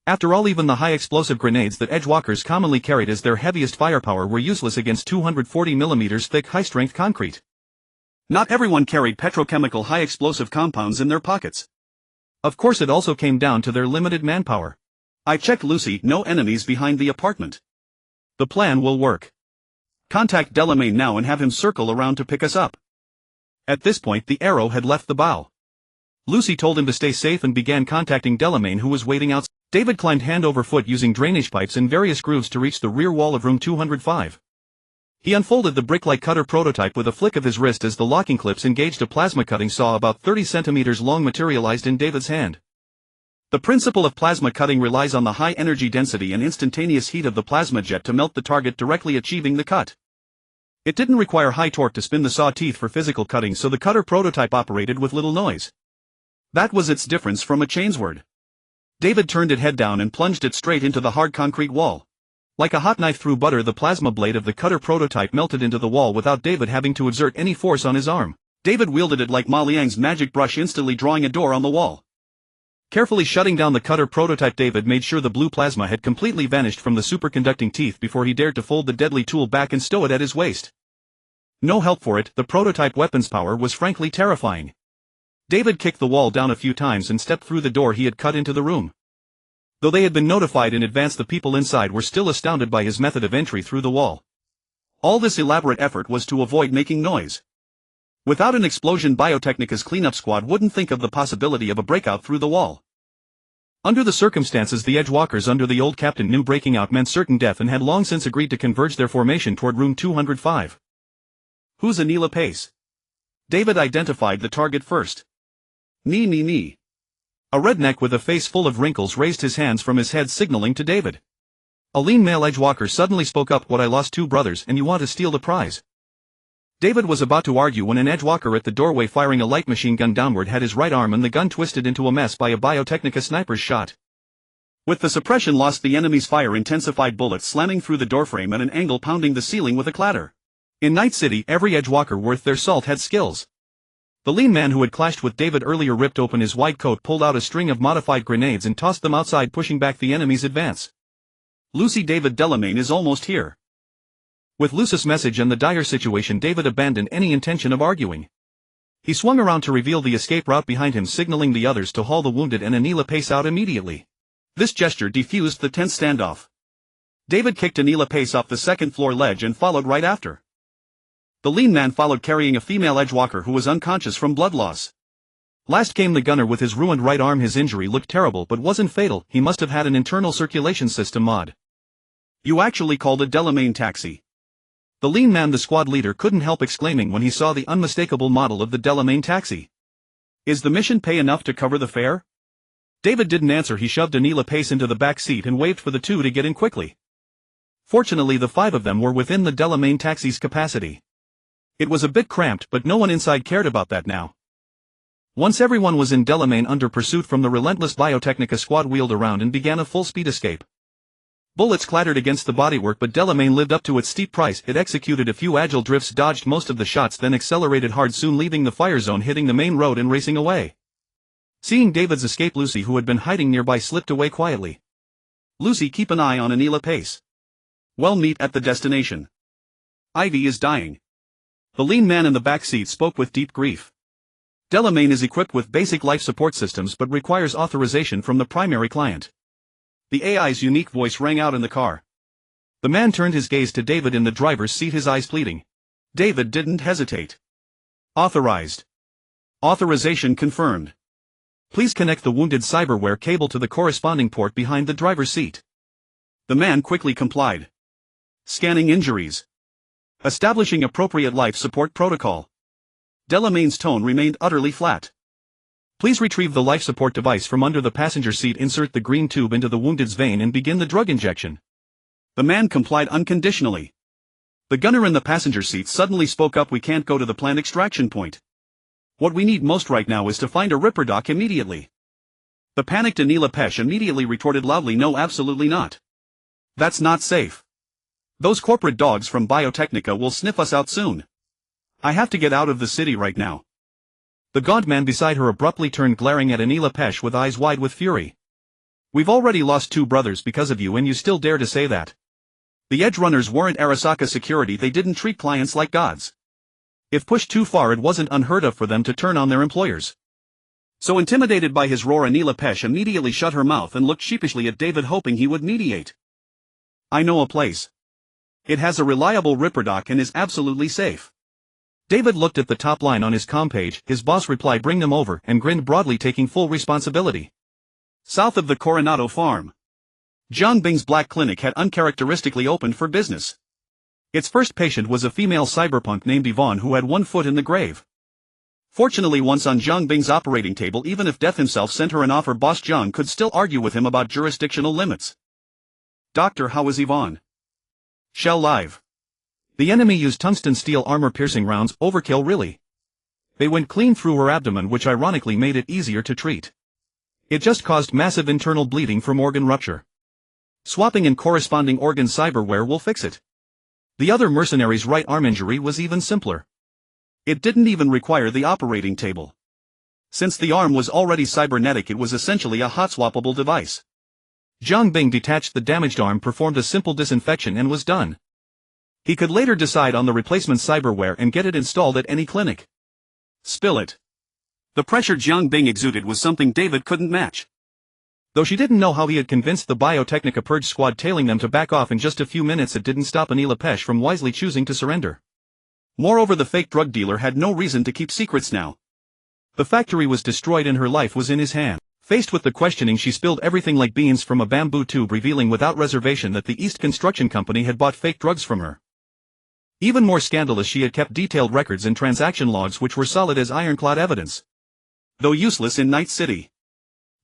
After all, even the high-explosive grenades that edgewalkers commonly carried as their heaviest firepower were useless against 240mm thick high-strength concrete. Not everyone carried petrochemical high-explosive compounds in their pockets. Of course, it also came down to their limited manpower. I checked, Lucy, no enemies behind the apartment. The plan will work. Contact Delamain now and have him circle around to pick us up. At this point, the arrow had left the bow. Lucy told him to stay safe and began contacting Delamain, who was waiting outside. David climbed hand over foot using drainage pipes in various grooves to reach the rear wall of room 205. He unfolded the brick-like cutter prototype with a flick of his wrist as the locking clips engaged. A plasma cutting saw about 30 centimeters long materialized in David's hand. The principle of plasma cutting relies on the high energy density and instantaneous heat of the plasma jet to melt the target, directly achieving the cut. It didn't require high torque to spin the saw teeth for physical cutting, so the cutter prototype operated with little noise. That was its difference from a chainsword. David turned it head down and plunged it straight into the hard concrete wall. Like a hot knife through butter, the plasma blade of the cutter prototype melted into the wall without David having to exert any force on his arm. David wielded it like Ma Liang's magic brush, instantly drawing a door on the wall. Carefully shutting down the cutter prototype, David made sure the blue plasma had completely vanished from the superconducting teeth before he dared to fold the deadly tool back and stow it at his waist. No help for it, the prototype weapon's power was frankly terrifying. David kicked the wall down a few times and stepped through the door he had cut into the room. Though they had been notified in advance, the people inside were still astounded by his method of entry through the wall. All this elaborate effort was to avoid making noise. Without an explosion, Biotechnica's cleanup squad wouldn't think of the possibility of a breakout through the wall. Under the circumstances, the edgewalkers under the old captain knew breaking out meant certain death and had long since agreed to converge their formation toward room 205. Who's Anila Pace? David identified the target first. Me. A redneck with a face full of wrinkles raised his hands from his head, signaling to David. A lean male edgewalker suddenly spoke up. What, I lost 2 brothers and you want to steal the prize? David was about to argue when an edgewalker at the doorway, firing a light machine gun downward, had his right arm and the gun twisted into a mess by a Biotechnica sniper's shot. With the suppression lost, the enemy's fire intensified, bullets slamming through the doorframe at an angle, pounding the ceiling with a clatter. In Night City, every edgewalker worth their salt had skills. The lean man who had clashed with David earlier ripped open his white coat, pulled out a string of modified grenades and tossed them outside, pushing back the enemy's advance. Lucy, David, Delamain is almost here. With Lucy's message and the dire situation, David abandoned any intention of arguing. He swung around to reveal the escape route behind him, signaling the others to haul the wounded and Anila Pace out immediately. This gesture defused the tense standoff. David kicked Anila Pace off the second-floor ledge and followed right after. The lean man followed, carrying a female edgewalker who was unconscious from blood loss. Last came the gunner with his ruined right arm. His injury looked terrible but wasn't fatal. He must have had an internal circulation system mod. You actually called a Delamain taxi. The lean man, the squad leader, couldn't help exclaiming when he saw the unmistakable model of the Delamain taxi. Is the mission pay enough to cover the fare? David didn't answer. He shoved Anila Pace into the back seat and waved for the 2 to get in quickly. Fortunately, the 5 of them were within the Delamain taxi's capacity. It was a bit cramped, but no one inside cared about that now. Once everyone was in Delamain under pursuit from the relentless Biotechnica squad, wheeled around and began a full-speed escape. Bullets clattered against the bodywork, but Delamain lived up to its steep price. It executed a few agile drifts, dodged most of the shots, then accelerated hard, soon leaving the fire zone, hitting the main road and racing away. Seeing David's escape, Lucy, who had been hiding nearby, slipped away quietly. Lucy, keep an eye on Anila Pace. We'll meet at the destination. Ivy is dying. The lean man in the back seat spoke with deep grief. Delamain is equipped with basic life support systems but requires authorization from the primary client. The AI's unique voice rang out in the car. The man turned his gaze to David in the driver's seat, his eyes pleading. David didn't hesitate. Authorized. Authorization confirmed. Please connect the wounded cyberware cable to the corresponding port behind the driver's seat. The man quickly complied. Scanning injuries. Establishing appropriate life support protocol. Delamain's tone remained utterly flat. Please retrieve the life support device from under the passenger seat, insert the green tube into the wounded's vein and begin the drug injection. The man complied unconditionally. The gunner in the passenger seat suddenly spoke up. We can't go to the planned extraction point. What we need most right now is to find a Ripper dock immediately. The panicked Anila Pesh immediately retorted loudly, no, absolutely not. That's not safe. Those corporate dogs from Biotechnica will sniff us out soon. I have to get out of the city right now. The gaunt man beside her abruptly turned, glaring at Anila Pesh with eyes wide with fury. We've already lost 2 brothers because of you, and you still dare to say that? The edge runners weren't Arasaka security. They didn't treat clients like gods. If pushed too far, it wasn't unheard of for them to turn on their employers. So intimidated by his roar, Anila Pesh immediately shut her mouth and looked sheepishly at David, hoping he would mediate. I know a place. It has a reliable Ripper dock and is absolutely safe. David looked at the top line on his comm page. His boss replied, bring them over, and grinned broadly, taking full responsibility. South of the Coronado farm, Jiang Bing's black clinic had uncharacteristically opened for business. Its first patient was a female cyberpunk named Yvonne who had 1 foot in the grave. Fortunately, once on Jiang Bing's operating table, even if death himself sent her an offer, boss Jiang could still argue with him about jurisdictional limits. Doctor, how is Yvonne? Shell live. The enemy used tungsten steel armor-piercing rounds. Overkill, really. They went clean through her abdomen, which ironically made it easier to treat. It just caused massive internal bleeding from organ rupture. Swapping and corresponding organ cyberware will fix it. The other mercenary's right arm injury was even simpler. It didn't even require the operating table. Since the arm was already cybernetic, it was essentially a hot-swappable device. Jiang Bing detached the damaged arm, performed a simple disinfection, and was done. He could later decide on the replacement cyberware and get it installed at any clinic. Spill it. The pressure Jiang Bing exuded was something David couldn't match. Though she didn't know how he had convinced the Biotechnica purge squad, tailing them to back off in just a few minutes, it didn't stop Anila Pesh from wisely choosing to surrender. Moreover, the fake drug dealer had no reason to keep secrets now. The factory was destroyed and her life was in his hand. Faced with the questioning, she spilled everything like beans from a bamboo tube, revealing without reservation that the East Construction Company had bought fake drugs from her. Even more scandalous, she had kept detailed records and transaction logs which were solid as ironclad evidence. Though useless in Night City.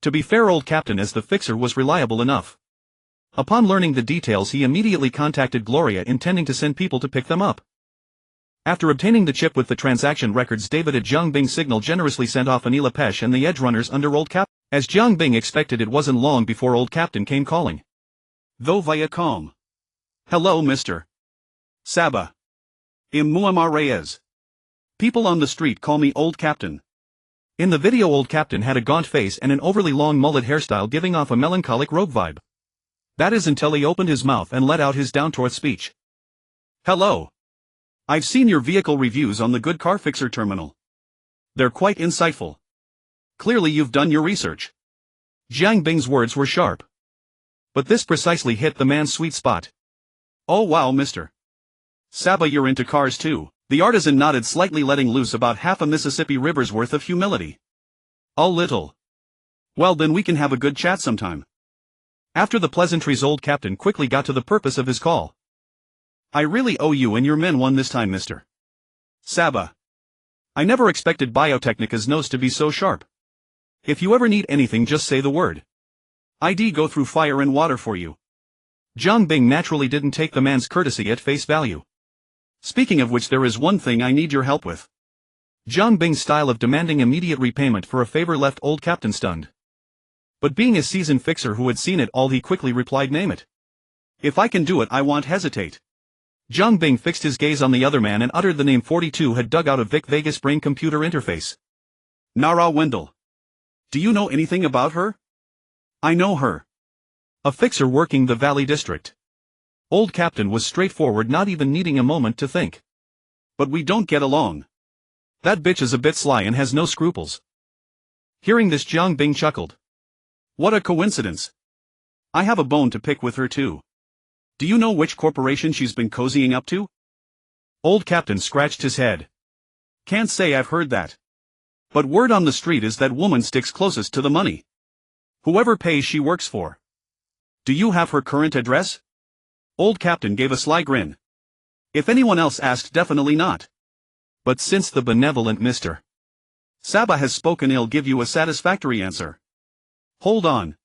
To be fair, old Captain as the fixer was reliable enough. Upon learning the details, he immediately contacted Gloria, intending to send people to pick them up. After obtaining the chip with the transaction records, David at Jiang Bing signal generously sent off Anila Pesh and the edge runners under Old Captain. As Jiang Bing expected, it wasn't long before Old Captain came calling. Though via calm. Hello, Mr. Saba. Muammar Reyes. People on the street call me Old Captain. In the video, Old Captain had a gaunt face and an overly long mullet hairstyle, giving off a melancholic rogue vibe. That is until he opened his mouth and let out his down-to-earth speech. Hello. I've seen your vehicle reviews on the Good Car Fixer terminal. They're quite insightful. Clearly you've done your research. Jiang Bing's words were sharp. But this precisely hit the man's sweet spot. Oh wow, Mr. Saba, you're into cars too. The artisan nodded slightly, letting loose about half a Mississippi River's worth of humility. A little. Well, then we can have a good chat sometime. After the pleasantries, Old Captain quickly got to the purpose of his call. I really owe you and your men one this time, Mr. Saba. I never expected Biotechnica's nose to be so sharp. If you ever need anything, just say the word. I'd go through fire and water for you. Jiang Bing naturally didn't take the man's courtesy at face value. Speaking of which, there is one thing I need your help with. Jiang Bing's style of demanding immediate repayment for a favor left Old Captain stunned. But being a seasoned fixer who had seen it all, he quickly replied, name it. If I can do it, I won't hesitate. Jiang Bing fixed his gaze on the other man and uttered the name 42 had dug out of Vic Vegas' brain computer interface. Nara Wendell. Do you know anything about her? I know her. A fixer working the Valley District. Old Captain was straightforward, not even needing a moment to think. But we don't get along. That bitch is a bit sly and has no scruples. Hearing this, Jiang Bing chuckled. What a coincidence. I have a bone to pick with her too. Do you know which corporation she's been cozying up to? Old Captain scratched his head. Can't say I've heard that. But word on the street is that woman sticks closest to the money. Whoever pays, she works for. Do you have her current address? Old Captain gave a sly grin. If anyone else asked, definitely not. But since the benevolent Mr. Saba has spoken, he'll give you a satisfactory answer. Hold on.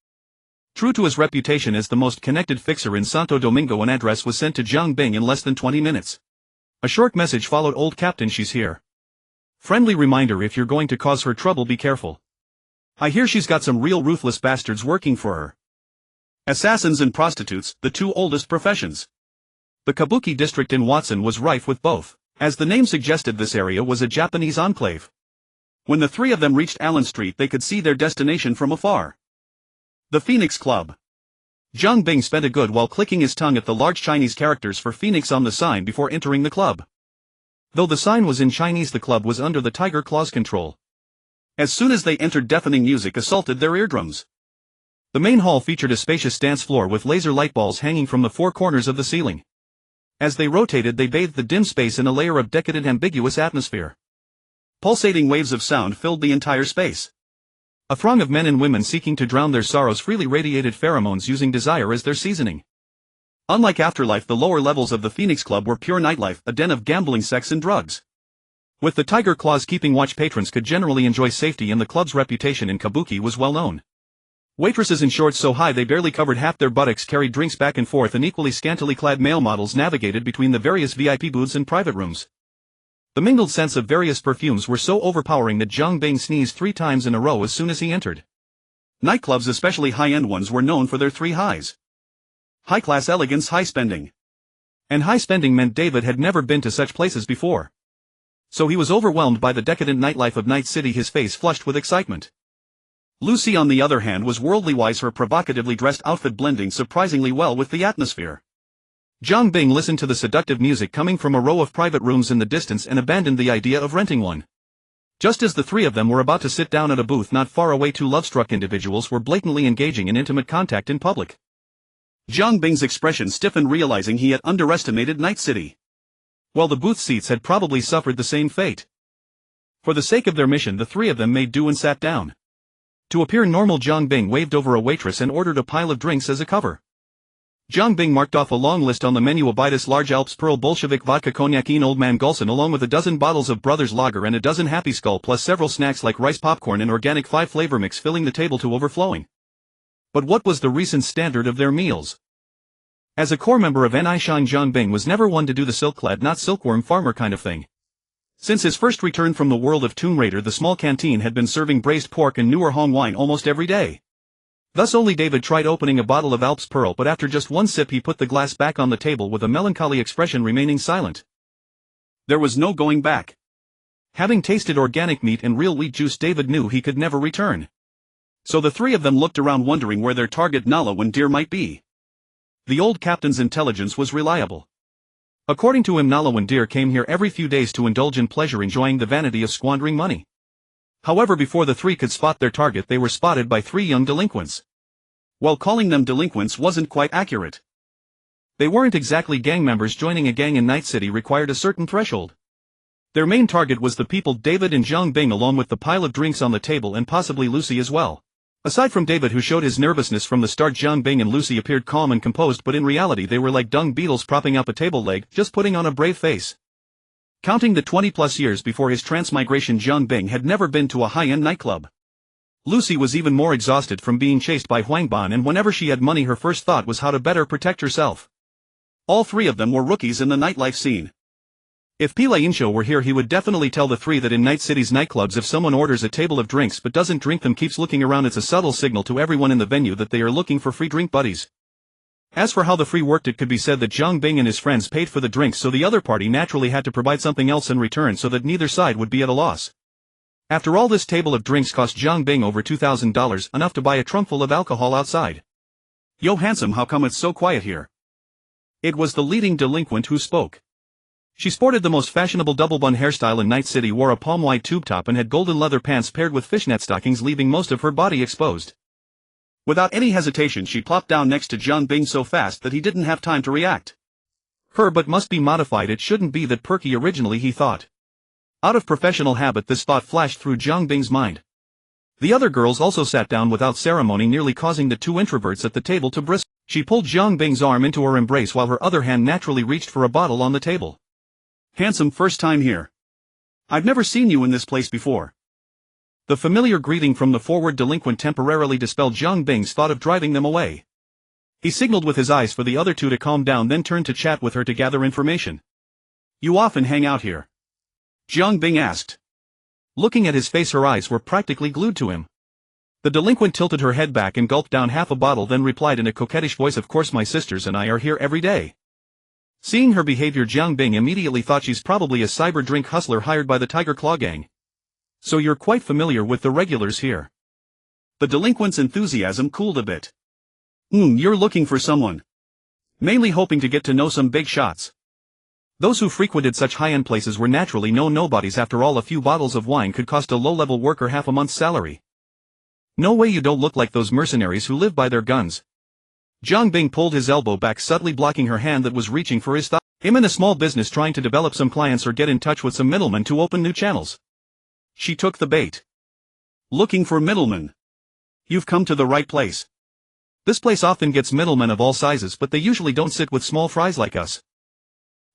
True to his reputation as the most connected fixer in Santo Domingo, an address was sent to Jiang Bing in less than 20 minutes. A short message followed. Old Captain, she's here. Friendly reminder, if you're going to cause her trouble, be careful. I hear she's got some real ruthless bastards working for her. Assassins and prostitutes, the two oldest professions. The Kabuki district in Watson was rife with both. As the name suggested, this area was a Japanese enclave. When the three of them reached Allen Street, they could see their destination from afar. The Phoenix Club. Jiang Bing spent a good while clicking his tongue at the large Chinese characters for Phoenix on the sign before entering the club. Though the sign was in Chinese, the club was under the Tiger Claw's control. As soon as they entered, deafening music assaulted their eardrums. The main hall featured a spacious dance floor with laser light balls hanging from the four corners of the ceiling. As they rotated, they bathed the dim space in a layer of decadent, ambiguous atmosphere. Pulsating waves of sound filled the entire space. A throng of men and women seeking to drown their sorrows freely radiated pheromones, using desire as their seasoning. Unlike Afterlife, the lower levels of the Phoenix Club were pure nightlife, a den of gambling, sex and drugs. With the Tiger Claws keeping watch, patrons could generally enjoy safety, and the club's reputation in Kabuki was well known. Waitresses in shorts so high they barely covered half their buttocks carried drinks back and forth, and equally scantily clad male models navigated between the various VIP booths and private rooms. The mingled scents of various perfumes were so overpowering that Jiang Bing sneezed 3 times in a row as soon as he entered. Nightclubs, especially high-end ones, were known for their 3 highs. High-class elegance, high spending. And high spending meant David had never been to such places before. So he was overwhelmed by the decadent nightlife of Night City, his face flushed with excitement. Lucy, on the other hand, was worldly wise, her provocatively dressed outfit blending surprisingly well with the atmosphere. Jiang Bing listened to the seductive music coming from a row of private rooms in the distance and abandoned the idea of renting one. Just as the three of them were about to sit down at a booth not far away, 2 love-struck individuals were blatantly engaging in intimate contact in public. Jiang Bing's expression stiffened, realizing he had underestimated Night City. Well, the booth seats had probably suffered the same fate. For the sake of their mission, the three of them made do and sat down. To appear normal, Jiang Bing waved over a waitress and ordered a pile of drinks as a cover. Jiang Bing marked off a long list on the menu: Orbital large Alps Pearl Bolshevik vodka cognac Old Man Gulson, along with a dozen bottles of Brothers Lager and a dozen Happy Skull, plus several snacks like rice popcorn and organic 5-flavor mix, filling the table to overflowing. But what was the recent standard of their meals? As a core member of Nishan, Jiang Bing was never one to do the silk-clad, not silkworm farmer kind of thing. Since his first return from the world of Tomb Raider, the small canteen had been serving braised pork and newer Hong wine almost every day. Thus only David tried opening a bottle of Alps Pearl, but after just one sip he put the glass back on the table with a melancholy expression, remaining silent. There was no going back. Having tasted organic meat and real wheat juice, David knew he could never return. So the three of them looked around, wondering where their target Nala-Wendir might be. The old captain's intelligence was reliable. According to him, Nala-Wendir came here every few days to indulge in pleasure, enjoying the vanity of squandering money. However, before the three could spot their target, they were spotted by 3 young delinquents. Well, calling them delinquents wasn't quite accurate. They weren't exactly gang members. Joining a gang in Night City required a certain threshold. Their main target was the people, David and Jiang Bing, along with the pile of drinks on the table, and possibly Lucy as well. Aside from David, who showed his nervousness from the start, Jiang Bing and Lucy appeared calm and composed, but in reality they were like dung beetles propping up a table leg, just putting on a brave face. Counting the 20-plus years before his transmigration, Jiang Bing had never been to a high-end nightclub. Lucy was even more exhausted from being chased by Huang Ban, and whenever she had money her first thought was how to better protect herself. All 3 of them were rookies in the nightlife scene. If Pila Insho were here, he would definitely tell the 3 that in Night City's nightclubs, if someone orders a table of drinks but doesn't drink them, keeps looking around, it's a subtle signal to everyone in the venue that they are looking for free drink buddies. As for how the free worked, it could be said that Jiang Bing and his friends paid for the drinks, so the other party naturally had to provide something else in return so that neither side would be at a loss. After all, this table of drinks cost Jiang Bing over $2,000, enough to buy a trunkful of alcohol outside. Yo, handsome, how come it's so quiet here? It was the leading delinquent who spoke. She sported the most fashionable double bun hairstyle in Night City, wore a palm-wide tube top, and had golden leather pants paired with fishnet stockings, leaving most of her body exposed. Without any hesitation, she plopped down next to Jiang Bing so fast that he didn't have time to react. Her but must be modified. It shouldn't be that perky originally, he thought. Out of professional habit, this thought flashed through Jiang Bing's mind. The other girls also sat down without ceremony, nearly causing the two introverts at the table to bristle. She pulled Jiang Bing's arm into her embrace while her other hand naturally reached for a bottle on the table. Handsome, first time here. I've never seen you in this place before. The familiar greeting from the forward delinquent temporarily dispelled Jiang Bing's thought of driving them away. He signaled with his eyes for the other two to calm down, then turned to chat with her to gather information. You often hang out here? Jiang Bing asked. Looking at his face, her eyes were practically glued to him. The delinquent tilted her head back and gulped down half a bottle, then replied in a coquettish voice, "Of course, my sisters and I are here every day." Seeing her behavior, Jiang Bing immediately thought she's probably a cyber drink hustler hired by the Tiger Claw gang. "So you're quite familiar with the regulars here." The delinquent's enthusiasm cooled a bit. You're looking for someone. Mainly hoping to get to know some big shots. Those who frequented such high-end places were naturally no nobodies. After all, a few bottles of wine could cost a low-level worker half a month's salary. "No way, you don't look like those mercenaries who live by their guns." Jiang Bing pulled his elbow back, subtly blocking her hand that was reaching for his thigh. "I'm in a small business trying to develop some clients or get in touch with some middlemen to open new channels." She took the bait. "Looking for middlemen? You've come to the right place. This place often gets middlemen of all sizes, but they usually don't sit with small fries like us."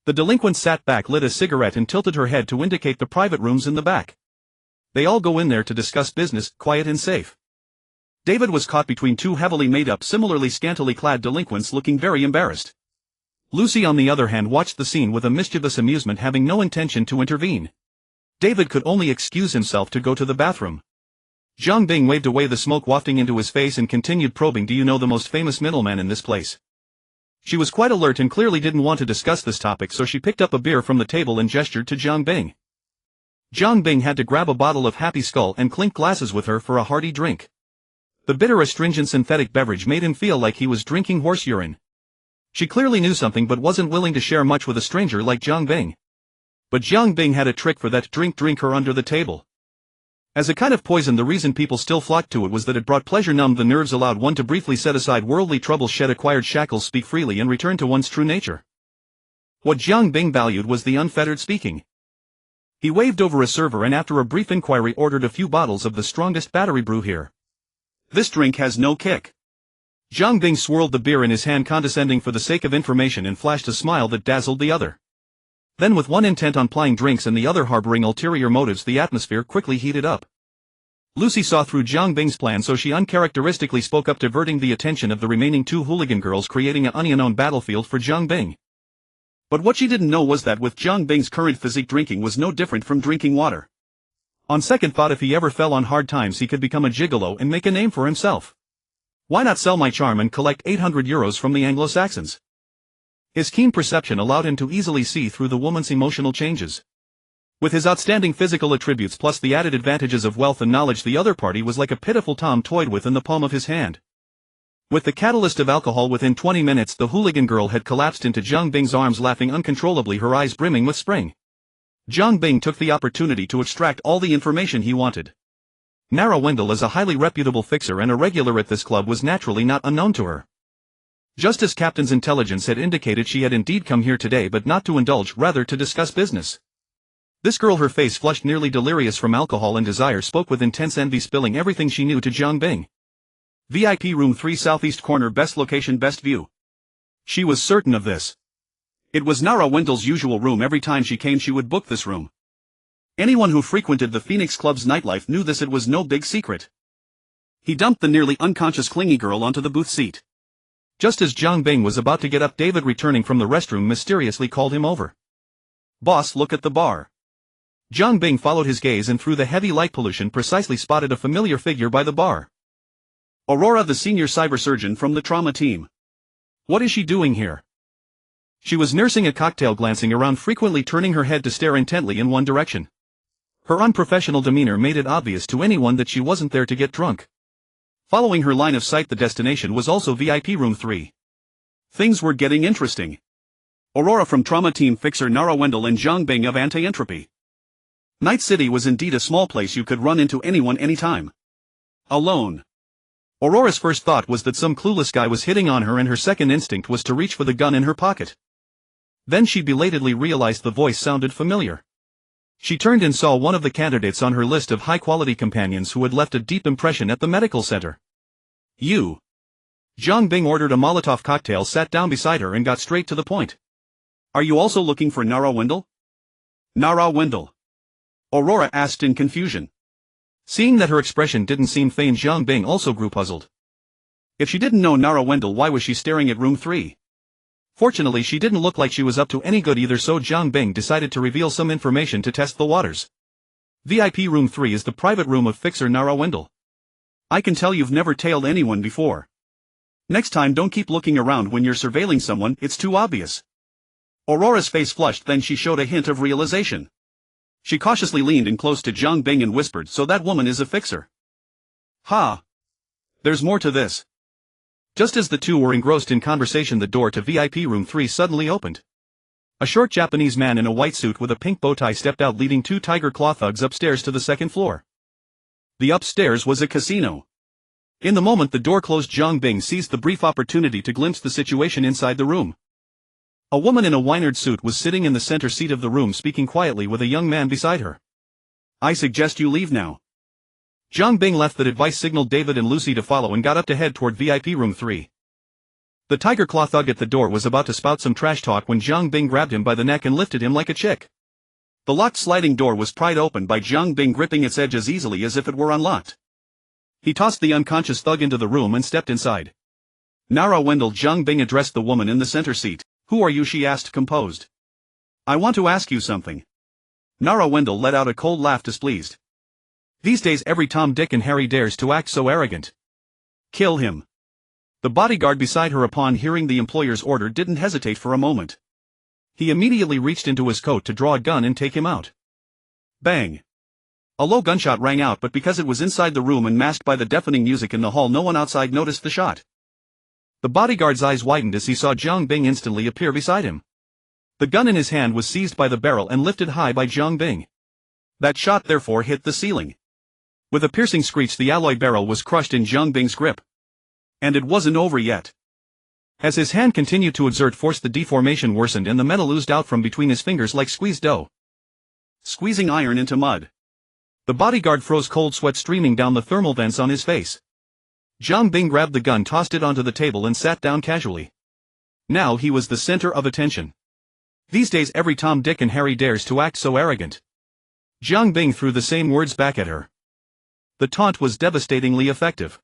The delinquent sat back, lit a cigarette and tilted her head to indicate the private rooms in the back. "They all go in there to discuss business, quiet and safe." David was caught between two heavily made-up, similarly scantily clad delinquents looking very embarrassed. Lucy, on the other hand, watched the scene with a mischievous amusement, having no intention to intervene. David could only excuse himself to go to the bathroom. Jiang Bing waved away the smoke wafting into his face and continued probing, "Do you know the most famous middleman in this place?" She was quite alert and clearly didn't want to discuss this topic, so she picked up a beer from the table and gestured to Jiang Bing. Jiang Bing had to grab a bottle of Happy Skull and clink glasses with her for a hearty drink. The bitter, astringent synthetic beverage made him feel like he was drinking horse urine. She clearly knew something but wasn't willing to share much with a stranger like Jiang Bing. But Jiang Bing had a trick for that: drink her under the table. As a kind of poison, the reason people still flocked to it was that it brought pleasure, numbed the nerves, allowed one to briefly set aside worldly troubles, shed acquired shackles, speak freely and return to one's true nature. What Jiang Bing valued was the unfettered speaking. He waved over a server and after a brief inquiry ordered a few bottles of the strongest battery brew here. "This drink has no kick." Jiang Bing swirled the beer in his hand, condescending for the sake of information, and flashed a smile that dazzled the other. Then, with one intent on plying drinks and the other harboring ulterior motives, the atmosphere quickly heated up. Lucy saw through Jiang Bing's plan, so she uncharacteristically spoke up, diverting the attention of the remaining two hooligan girls, creating an unknown battlefield for Jiang Bing. But what she didn't know was that with Jiang Bing's current physique, drinking was no different from drinking water. On second thought, if he ever fell on hard times, he could become a gigolo and make a name for himself. Why not sell my charm and collect 800 euros from the Anglo-Saxons? His keen perception allowed him to easily see through the woman's emotional changes. With his outstanding physical attributes plus the added advantages of wealth and knowledge, the other party was like a pitiful tom toyed with in the palm of his hand. With the catalyst of alcohol, within 20 minutes the hooligan girl had collapsed into Jiang Bing's arms, laughing uncontrollably, her eyes brimming with spring. Jiang Bing took the opportunity to extract all the information he wanted. Nara Wendell, as a highly reputable fixer and a regular at this club, was naturally not unknown to her. Just as Captain's intelligence had indicated, she had indeed come here today, but not to indulge, rather to discuss business. This girl, her face flushed, nearly delirious from alcohol and desire, spoke with intense envy, spilling everything she knew to Jiang Bing. "VIP room 3, southeast corner, best location, best view." She was certain of this. It was Nara Wendell's usual room. Every time she came, she would book this room. Anyone who frequented the Phoenix Club's nightlife knew this. It was no big secret. He dumped the nearly unconscious clingy girl onto the booth seat. Just as Jiang Bing was about to get up, David, returning from the restroom, mysteriously called him over. "Boss, look at the bar." Jiang Bing followed his gaze and through the heavy light pollution precisely spotted a familiar figure by the bar. Aurora, the senior cyber surgeon from the trauma team. What is she doing here? She was nursing a cocktail, glancing around, frequently turning her head to stare intently in one direction. Her unprofessional demeanor made it obvious to anyone that she wasn't there to get drunk. Following her line of sight, the destination was also VIP room 3. Things were getting interesting. Aurora from trauma team, fixer Nara Wendell, and Jiang Bing of anti-entropy. Night City was indeed a small place. You could run into anyone anytime. Alone. Aurora's first thought was that some clueless guy was hitting on her, and her second instinct was to reach for the gun in her pocket. Then she belatedly realized the voice sounded familiar. She turned and saw one of the candidates on her list of high-quality companions who had left a deep impression at the medical center. You. Zhang Bing ordered a Molotov cocktail, sat down beside her and got straight to the point. Are you also looking for Nara Wendell? Nara Wendell? Aurora asked in confusion. Seeing that her expression didn't seem feigned, Zhang Bing also grew puzzled. If she didn't know Nara Wendell, why was she staring at room 3? Fortunately, she didn't look like she was up to any good either, so Zhang Bing decided to reveal some information to test the waters. VIP room 3 is the private room of fixer Nara Wendell. I can tell you've never tailed anyone before. Next time don't keep looking around when you're surveilling someone, it's too obvious. Aurora's face flushed, then she showed a hint of realization. She cautiously leaned in close to Zhang Bing and whispered, so that woman is a fixer. Ha! There's more to this. Just as the two were engrossed in conversation, the door to VIP room 3 suddenly opened. A short Japanese man in a white suit with a pink bow tie stepped out, leading two tiger claw thugs upstairs to the second floor. The upstairs was a casino. In the moment the door closed, Zhang Bing seized the brief opportunity to glimpse the situation inside the room. A woman in a Wynard suit was sitting in the center seat of the room, speaking quietly with a young man beside her. I suggest you leave now. Zhang Bing left the device, signaled David and Lucy to follow, and got up to head toward VIP room 3. The tiger claw thug at the door was about to spout some trash talk when Zhang Bing grabbed him by the neck and lifted him like a chick. The locked sliding door was pried open by Zhang Bing, gripping its edge as easily as if it were unlocked. He tossed the unconscious thug into the room and stepped inside. Nara Wendell. Zhang Bing addressed the woman in the center seat. Who are you? She asked, composed. I want to ask you something. Nara Wendell let out a cold laugh, displeased. These days every Tom, Dick and Harry dares to act so arrogant. Kill him. The bodyguard beside her, upon hearing the employer's order, didn't hesitate for a moment. He immediately reached into his coat to draw a gun and take him out. Bang! A low gunshot rang out, but because it was inside the room and masked by the deafening music in the hall, no one outside noticed the shot. The bodyguard's eyes widened as he saw Zhang Bing instantly appear beside him. The gun in his hand was seized by the barrel and lifted high by Zhang Bing. That shot therefore hit the ceiling. With a piercing screech, the alloy barrel was crushed in Zhang Bing's grip. And it wasn't over yet. As his hand continued to exert force, the deformation worsened and the metal oozed out from between his fingers like squeezed dough. Squeezing iron into mud. The bodyguard froze, cold sweat streaming down the thermal vents on his face. Zhang Bing grabbed the gun, tossed it onto the table and sat down casually. Now he was the center of attention. These days every Tom, Dick and Harry dares to act so arrogant. Zhang Bing threw the same words back at her. The taunt was devastatingly effective.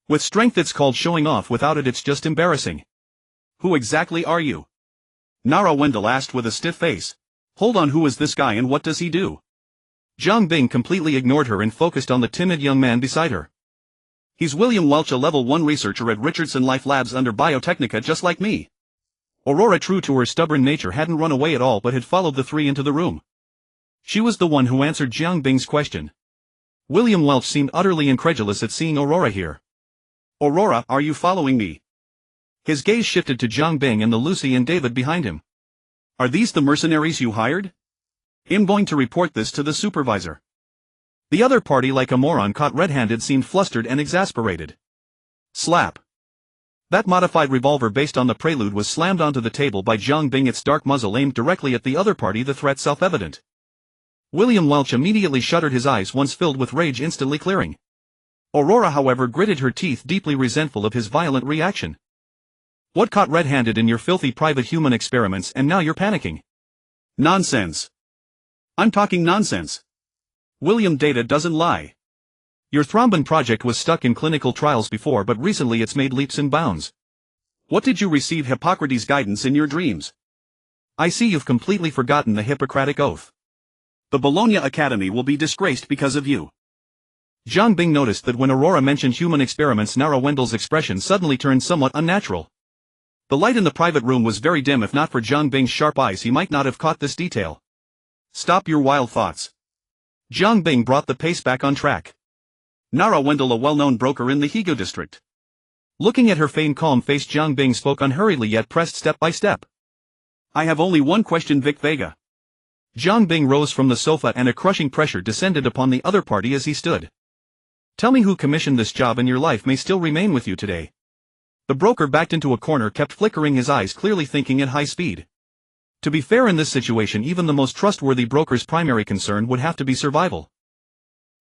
With strength it's called showing off, without it it's just embarrassing. Who exactly are you? Nara Wendell asked with a stiff face. Hold on, who is this guy and what does he do? Zhang Bing completely ignored her and focused on the timid young man beside her. He's William Welch, a level 1 researcher at Richardson Life Labs under Biotechnica, just like me. Aurora, true to her stubborn nature, hadn't run away at all but had followed the three into the room. She was the one who answered Zhang Bing's question. William Welch seemed utterly incredulous at seeing Aurora here. Aurora, are you following me? His gaze shifted to Zhang Bing and the Lucy and David behind him. Are these the mercenaries you hired? I'm going to report this to the supervisor. The other party, like a moron caught red-handed, seemed flustered and exasperated. Slap. That modified revolver based on the Prelude was slammed onto the table by Zhang Bing, its dark muzzle aimed directly at the other party, the threat self-evident. William Welch immediately shuttered, his eyes, once filled with rage, instantly clearing. Aurora, however, gritted her teeth, deeply resentful of his violent reaction. What, caught red-handed in your filthy private human experiments and now you're panicking? Nonsense. I'm talking nonsense. William, data doesn't lie. Your thrombin project was stuck in clinical trials before, but recently it's made leaps and bounds. What did you receive Hippocrates' guidance in your dreams? I see you've completely forgotten the Hippocratic Oath. The Bologna Academy will be disgraced because of you. Zhang Bing noticed that when Aurora mentioned human experiments, Nara Wendell's expression suddenly turned somewhat unnatural. The light in the private room was very dim. If not for Zhang Bing's sharp eyes, he might not have caught this detail. Stop your wild thoughts. Zhang Bing brought the pace back on track. Nara Wendell, a well-known broker in the Heywood district. Looking at her feigned calm face, Zhang Bing spoke unhurriedly yet pressed step by step. I have only one question, Vic Vega. Zhang Bing rose from the sofa and a crushing pressure descended upon the other party as he stood. Tell me who commissioned this job, and your life may still remain with you today. The broker backed into a corner, kept flickering his eyes, clearly thinking at high speed. To be fair, in this situation even the most trustworthy broker's primary concern would have to be survival.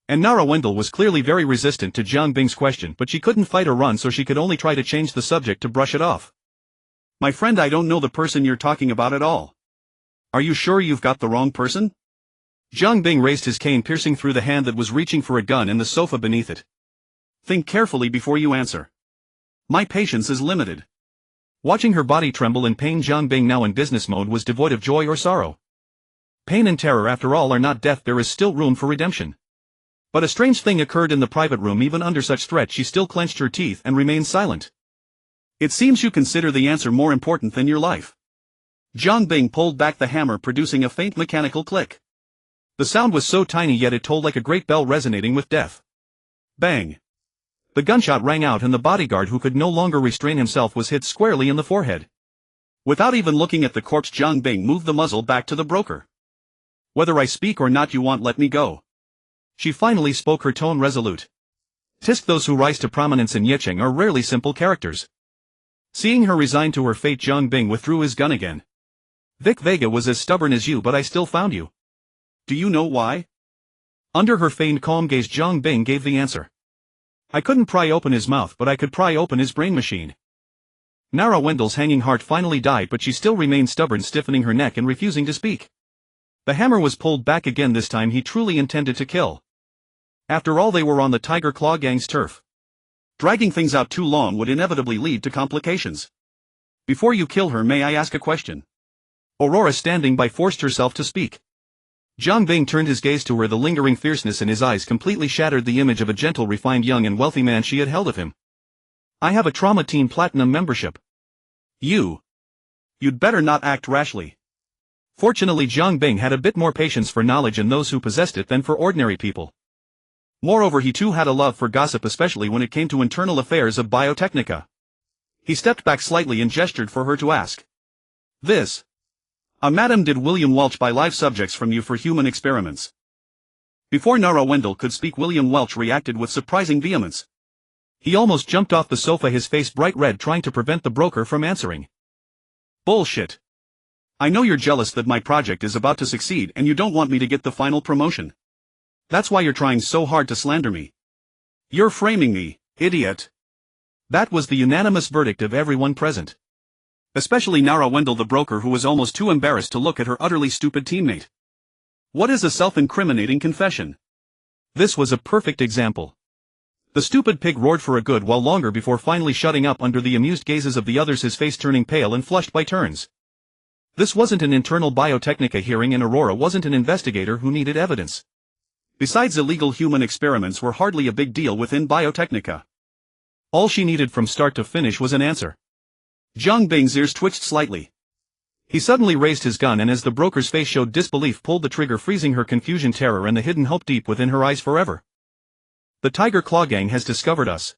And Nara Wendell was clearly very resistant to Jiang Bing's question, but she couldn't fight or run, so she could only try to change the subject to brush it off. My friend, I don't know the person you're talking about at all. Are you sure you've got the wrong person? Jiang Bing raised his cane, piercing through the hand that was reaching for a gun in the sofa beneath it. Think carefully before you answer. My patience is limited. Watching her body tremble in pain, Jiang Bing, now in business mode, was devoid of joy or sorrow. Pain and terror, after all, are not death. There is still room for redemption. But a strange thing occurred in the private room. Even under such threat, she still clenched her teeth and remained silent. It seems you consider the answer more important than your life. Jiang Bing pulled back the hammer, producing a faint mechanical click. The sound was so tiny, yet it tolled like a great bell resonating with death. Bang! The gunshot rang out, and the bodyguard, who could no longer restrain himself, was hit squarely in the forehead. Without even looking at the corpse, Jiang Bing moved the muzzle back to the broker. Whether I speak or not, you won't let me go. She finally spoke, her tone resolute. Tisk, those who rise to prominence in Yicheng are rarely simple characters. Seeing her resigned to her fate, Jiang Bing withdrew his gun again. Vic Vega was as stubborn as you, but I still found you. Do you know why? Under her feigned calm gaze, Jiang Bing gave the answer. I couldn't pry open his mouth, but I could pry open his brain machine. Nara Wendell's hanging heart finally died, but she still remained stubborn, stiffening her neck and refusing to speak. The hammer was pulled back again. This time he truly intended to kill. After all, they were on the Tiger Claw Gang's turf. Dragging things out too long would inevitably lead to complications. Before you kill her, may I ask a question? Aurora, standing by, forced herself to speak. Jiang Bing turned his gaze to her. The lingering fierceness in his eyes completely shattered the image of a gentle, refined, young and wealthy man she had held of him. I have a Trauma Team Platinum membership. You'd better not act rashly. Fortunately, Jiang Bing had a bit more patience for knowledge and those who possessed it than for ordinary people. Moreover, he too had a love for gossip, especially when it came to internal affairs of Biotechnica. He stepped back slightly and gestured for her to ask. Madam, did William Welch buy live subjects from you for human experiments? Before Nara Wendell could speak, William Welch reacted with surprising vehemence. He almost jumped off the sofa, his face bright red, trying to prevent the broker from answering. Bullshit. I know you're jealous that my project is about to succeed and you don't want me to get the final promotion. That's why you're trying so hard to slander me. You're framing me, idiot. That was the unanimous verdict of everyone present. Especially Nara Wendell, the broker, who was almost too embarrassed to look at her utterly stupid teammate. What is a self-incriminating confession? This was a perfect example. The stupid pig roared for a good while longer before finally shutting up under the amused gazes of the others, his face turning pale and flushed by turns. This wasn't an internal Biotechnica hearing, and Aurora wasn't an investigator who needed evidence. Besides, illegal human experiments were hardly a big deal within Biotechnica. All she needed from start to finish was an answer. Jiang Bing's ears twitched slightly. He suddenly raised his gun and, as the broker's face showed disbelief, pulled the trigger, freezing her confusion, terror and the hidden hope deep within her eyes forever. The Tiger Claw Gang has discovered us.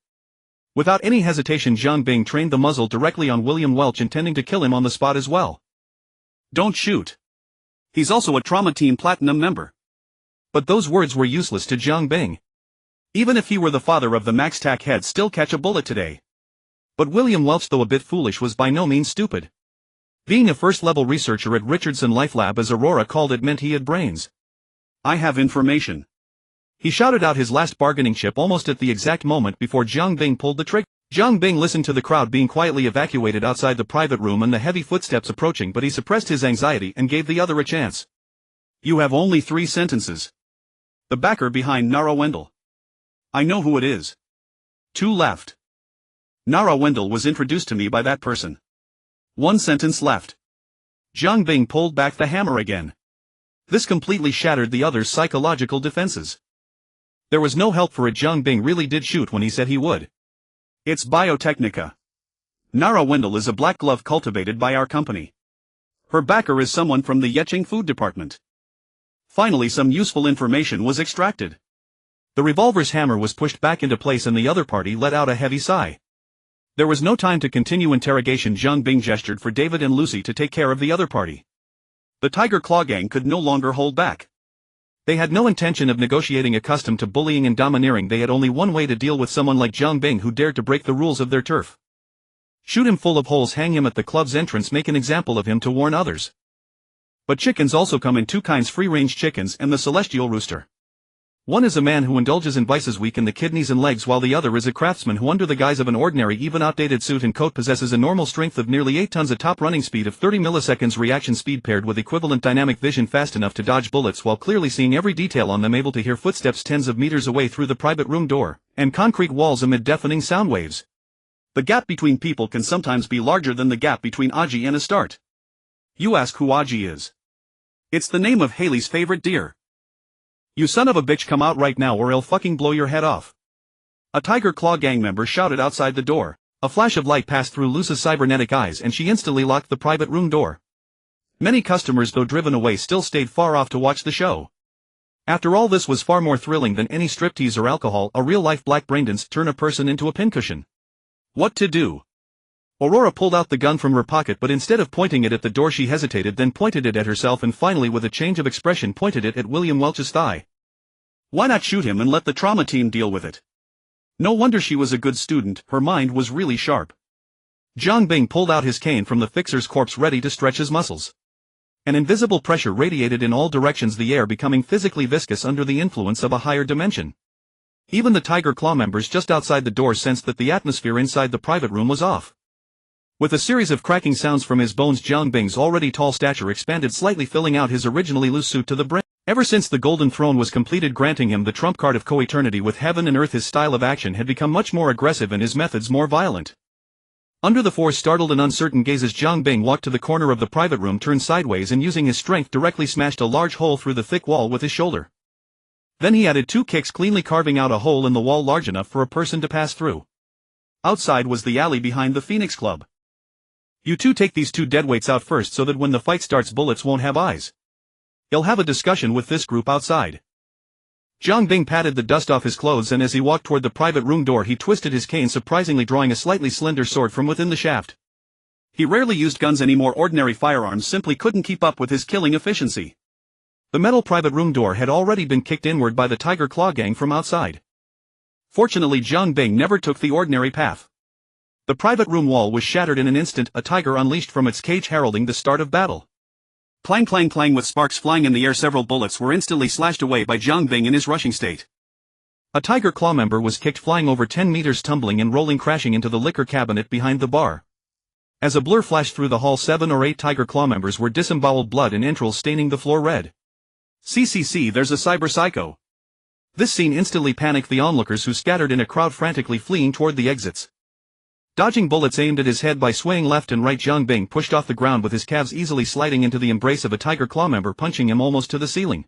Without any hesitation, Jiang Bing trained the muzzle directly on William Welch, intending to kill him on the spot as well. Don't shoot. He's also a Trauma Team Platinum member. But those words were useless to Jiang Bing. Even if he were the father of the Max Tac, he'd still catch a bullet today. But William Welch, though a bit foolish, was by no means stupid. Being a first-level researcher at Richardson Life Lab, as Aurora called it, meant he had brains. I have information. He shouted out his last bargaining chip almost at the exact moment before Jiang Bing pulled the trigger. Jiang Bing listened to the crowd being quietly evacuated outside the private room and the heavy footsteps approaching, but he suppressed his anxiety and gave the other a chance. You have only 3 sentences. The backer behind Nara Wendell. I know who it is. 2 left. Nara Wendell was introduced to me by that person. 1 sentence left. Jiang Bing pulled back the hammer again. This completely shattered the other's psychological defenses. There was no help for it. Jiang Bing really did shoot when he said he would. It's Biotechnica. Nara Wendell is a black glove cultivated by our company. Her backer is someone from the Yicheng Food Department. Finally, some useful information was extracted. The revolver's hammer was pushed back into place and the other party let out a heavy sigh. There was no time to continue interrogation. Jiang Bing gestured for David and Lucy to take care of the other party. The Tiger Claw Gang could no longer hold back. They had no intention of negotiating. Accustomed to bullying and domineering, they had only one way to deal with someone like Jiang Bing, who dared to break the rules of their turf. Shoot him full of holes, hang him at the club's entrance, make an example of him to warn others. But chickens also come in two kinds: free-range chickens and the celestial rooster. One is a man who indulges in vices weak in the kidneys and legs, while the other is a craftsman who under the guise of an ordinary even outdated suit and coat possesses a normal strength of nearly 8 tons, a top running speed of 30 milliseconds, reaction speed paired with equivalent dynamic vision, fast enough to dodge bullets while clearly seeing every detail on them, able to hear footsteps tens of meters away through the private room door, and concrete walls amid deafening sound waves. The gap between people can sometimes be larger than the gap between Aji and a start. You ask who Aji is. It's the name of Haley's favorite deer. You son of a bitch, come out right now or I'll fucking blow your head off. A Tiger Claw gang member shouted outside the door. A flash of light passed through Lusa's cybernetic eyes and she instantly locked the private room door. Many customers, though driven away, still stayed far off to watch the show. After all, this was far more thrilling than any striptease or alcohol, a real-life black brain dance turn a person into a pincushion. What to do? Aurora pulled out the gun from her pocket, but instead of pointing it at the door she hesitated, then pointed it at herself, and finally with a change of expression pointed it at William Welch's thigh. Why not shoot him and let the trauma team deal with it? No wonder she was a good student, her mind was really sharp. Jiang Bing pulled out his cane from the fixer's corpse, ready to stretch his muscles. An invisible pressure radiated in all directions, the air becoming physically viscous under the influence of a higher dimension. Even the Tiger Claw members just outside the door sensed that the atmosphere inside the private room was off. With a series of cracking sounds from his bones, Jiang Bing's already tall stature expanded slightly, filling out his originally loose suit to the brim. Ever since the Golden Throne was completed, granting him the trump card of co-eternity with heaven and earth, his style of action had become much more aggressive and his methods more violent. Under the four startled and uncertain gazes, Jiang Bing walked to the corner of the private room, turned sideways, and using his strength directly smashed a large hole through the thick wall with his shoulder. Then he added 2 kicks, cleanly carving out a hole in the wall large enough for a person to pass through. Outside was the alley behind the Phoenix Club. You two take these 2 deadweights out first so that when the fight starts bullets won't have eyes. He'll have a discussion with this group outside. Jiang Bing patted the dust off his clothes, and as he walked toward the private room door he twisted his cane, surprisingly drawing a slightly slender sword from within the shaft. He rarely used guns anymore, ordinary firearms simply couldn't keep up with his killing efficiency. The metal private room door had already been kicked inward by the Tiger Claw gang from outside. Fortunately, Jiang Bing never took the ordinary path. The private room wall was shattered in an instant, a tiger unleashed from its cage heralding the start of battle. Clang clang clang, with sparks flying in the air, several bullets were instantly slashed away by Jiang Bing in his rushing state. A Tiger Claw member was kicked flying over 10 meters, tumbling and rolling, crashing into the liquor cabinet behind the bar. As a blur flashed through the hall, 7 or 8 Tiger Claw members were disemboweled, blood and entrails staining the floor red. CCC, there's a cyber psycho. This scene instantly panicked the onlookers, who scattered in a crowd frantically fleeing toward the exits. Dodging bullets aimed at his head by swaying left and right, Jiang Bing pushed off the ground with his calves easily sliding into the embrace of a Tiger Claw member, punching him almost to the ceiling.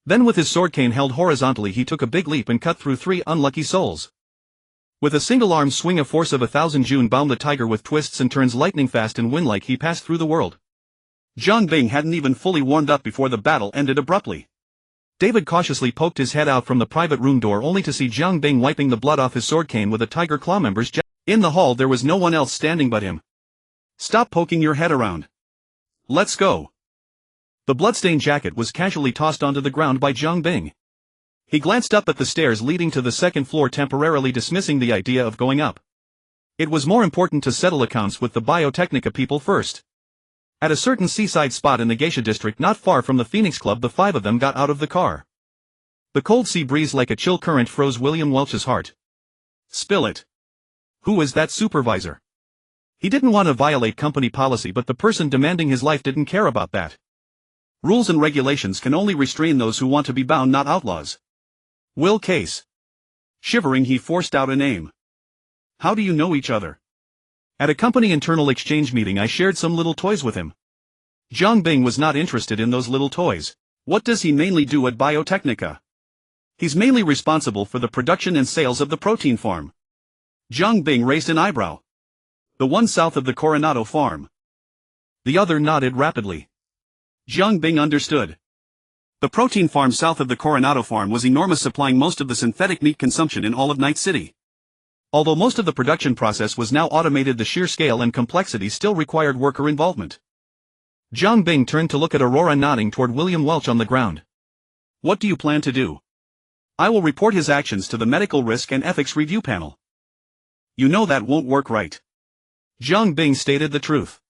Then with his sword cane held horizontally he took a big leap and cut through 3 unlucky souls. With a single arm swing, a force of 1,000 June bound the tiger with twists and turns, lightning fast and wind-like he passed through the world. Jiang Bing hadn't even fully warmed up before the battle ended abruptly. David cautiously poked his head out from the private room door, only to see Jiang Bing wiping the blood off his sword cane with a Tiger Claw member's jacket. In the hall there was no one else standing but him. Stop poking your head around. Let's go. The bloodstained jacket was casually tossed onto the ground by Jiang Bing. He glanced up at the stairs leading to the second floor, temporarily dismissing the idea of going up. It was more important to settle accounts with the Biotechnica people first. At a certain seaside spot in the Geisha district not far from the Phoenix Club, the 5 of them got out of the car. The cold sea breeze like a chill current froze William Welch's heart. Spill it. Who is that supervisor? He didn't want to violate company policy, but the person demanding his life didn't care about that. Rules and regulations can only restrain those who want to be bound, not outlaws. Will Case. Shivering, he forced out a name. How do you know each other? At a company internal exchange meeting I shared some little toys with him. Jiang Bing was not interested in those little toys. What does he mainly do at Biotechnica? He's mainly responsible for the production and sales of the protein farm. Jiang Bing raised an eyebrow. The one south of the Coronado farm. The other nodded rapidly. Jiang Bing understood. The protein farm south of the Coronado farm was enormous, supplying most of the synthetic meat consumption in all of Night City. Although most of the production process was now automated, the sheer scale and complexity still required worker involvement. Jiang Bing turned to look at Aurora, nodding toward William Welch on the ground. What do you plan to do? I will report his actions to the Medical Risk and Ethics Review Panel. You know that won't work, right? Jiang Bing stated the truth.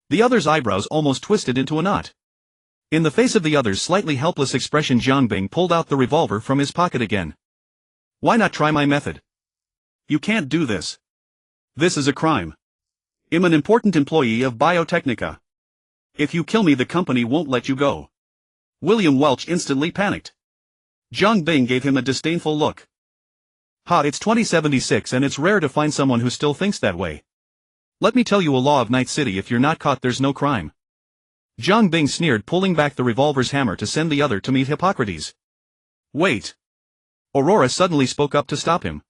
The other's eyebrows almost twisted into a knot. In the face of the other's slightly helpless expression, Jiang Bing pulled out the revolver from his pocket again. Why not try my method? You can't do this. This is a crime. I'm an important employee of Biotechnica. If you kill me, the company won't let you go. William Welch instantly panicked. Jiang Bing gave him a disdainful look. Ha, it's 2076 and it's rare to find someone who still thinks that way. Let me tell you a law of Night City: if you're not caught, there's no crime. Jiang Bing sneered, pulling back the revolver's hammer to send the other to meet Hippocrates. Wait. Aurora suddenly spoke up to stop him.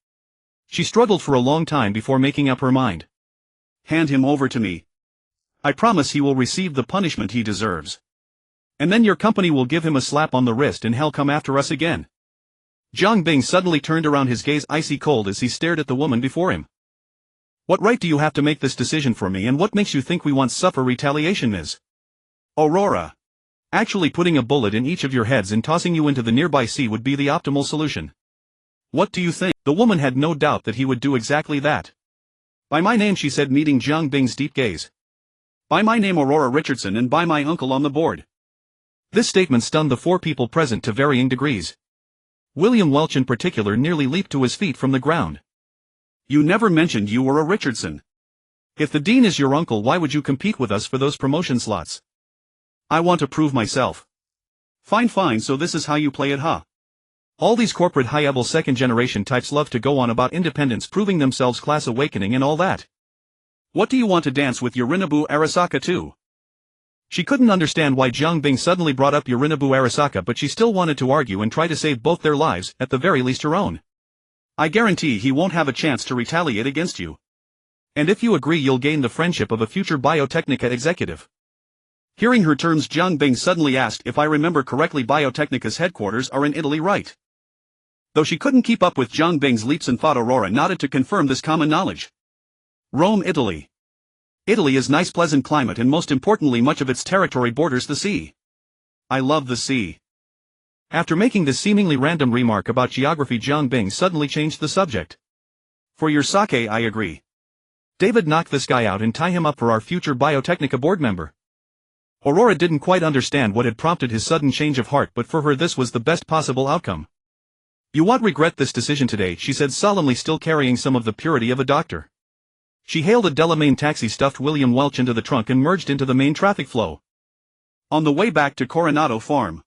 She struggled for a long time before making up her mind. Hand him over to me. I promise he will receive the punishment he deserves. And then your company will give him a slap on the wrist and hell come after us again. Jiang Bing suddenly turned around, his gaze icy cold as he stared at the woman before him. What right do you have to make this decision for me, and what makes you think we won't suffer retaliation, Ms. Aurora? Actually, putting a bullet in each of your heads and tossing you into the nearby sea would be the optimal solution. What do you think? The woman had no doubt that he would do exactly that. By my name, she said, meeting Jiang Bing's deep gaze. By my name, Aurora Richardson, and by my uncle on the board. This statement stunned the four people present to varying degrees. William Welch in particular nearly leaped to his feet from the ground. You never mentioned you were a Richardson. If the dean is your uncle, why would you compete with us for those promotion slots? I want to prove myself. Fine, so this is how you play it, huh? All these corporate high-level second-generation types love to go on about independence, proving themselves, class awakening and all that. What do you want to dance with Yorinobu Arasaka too? She couldn't understand why Jiang Bing suddenly brought up Yorinobu Arasaka, but she still wanted to argue and try to save both their lives, at the very least her own. I guarantee he won't have a chance to retaliate against you. And if you agree, you'll gain the friendship of a future Biotechnica executive. Hearing her terms, Jiang Bing suddenly asked, if I remember correctly, Biotechnica's headquarters are in Italy, right? Though she couldn't keep up with Jiang Bing's leaps and thought, Aurora nodded to confirm this common knowledge. Rome, Italy. Italy is nice, pleasant climate, and most importantly, much of its territory borders the sea. I love the sea. After making this seemingly random remark about geography, Jiang Bing suddenly changed the subject. For your sake, I agree. David, knock this guy out and tie him up for our future Biotechnica board member. Aurora didn't quite understand what had prompted his sudden change of heart, but for her this was the best possible outcome. You won't regret this decision today, she said solemnly, still carrying some of the purity of a doctor. She hailed a Delamain taxi, stuffed William Welch into the trunk, and merged into the main traffic flow. On the way back to Coronado Farm,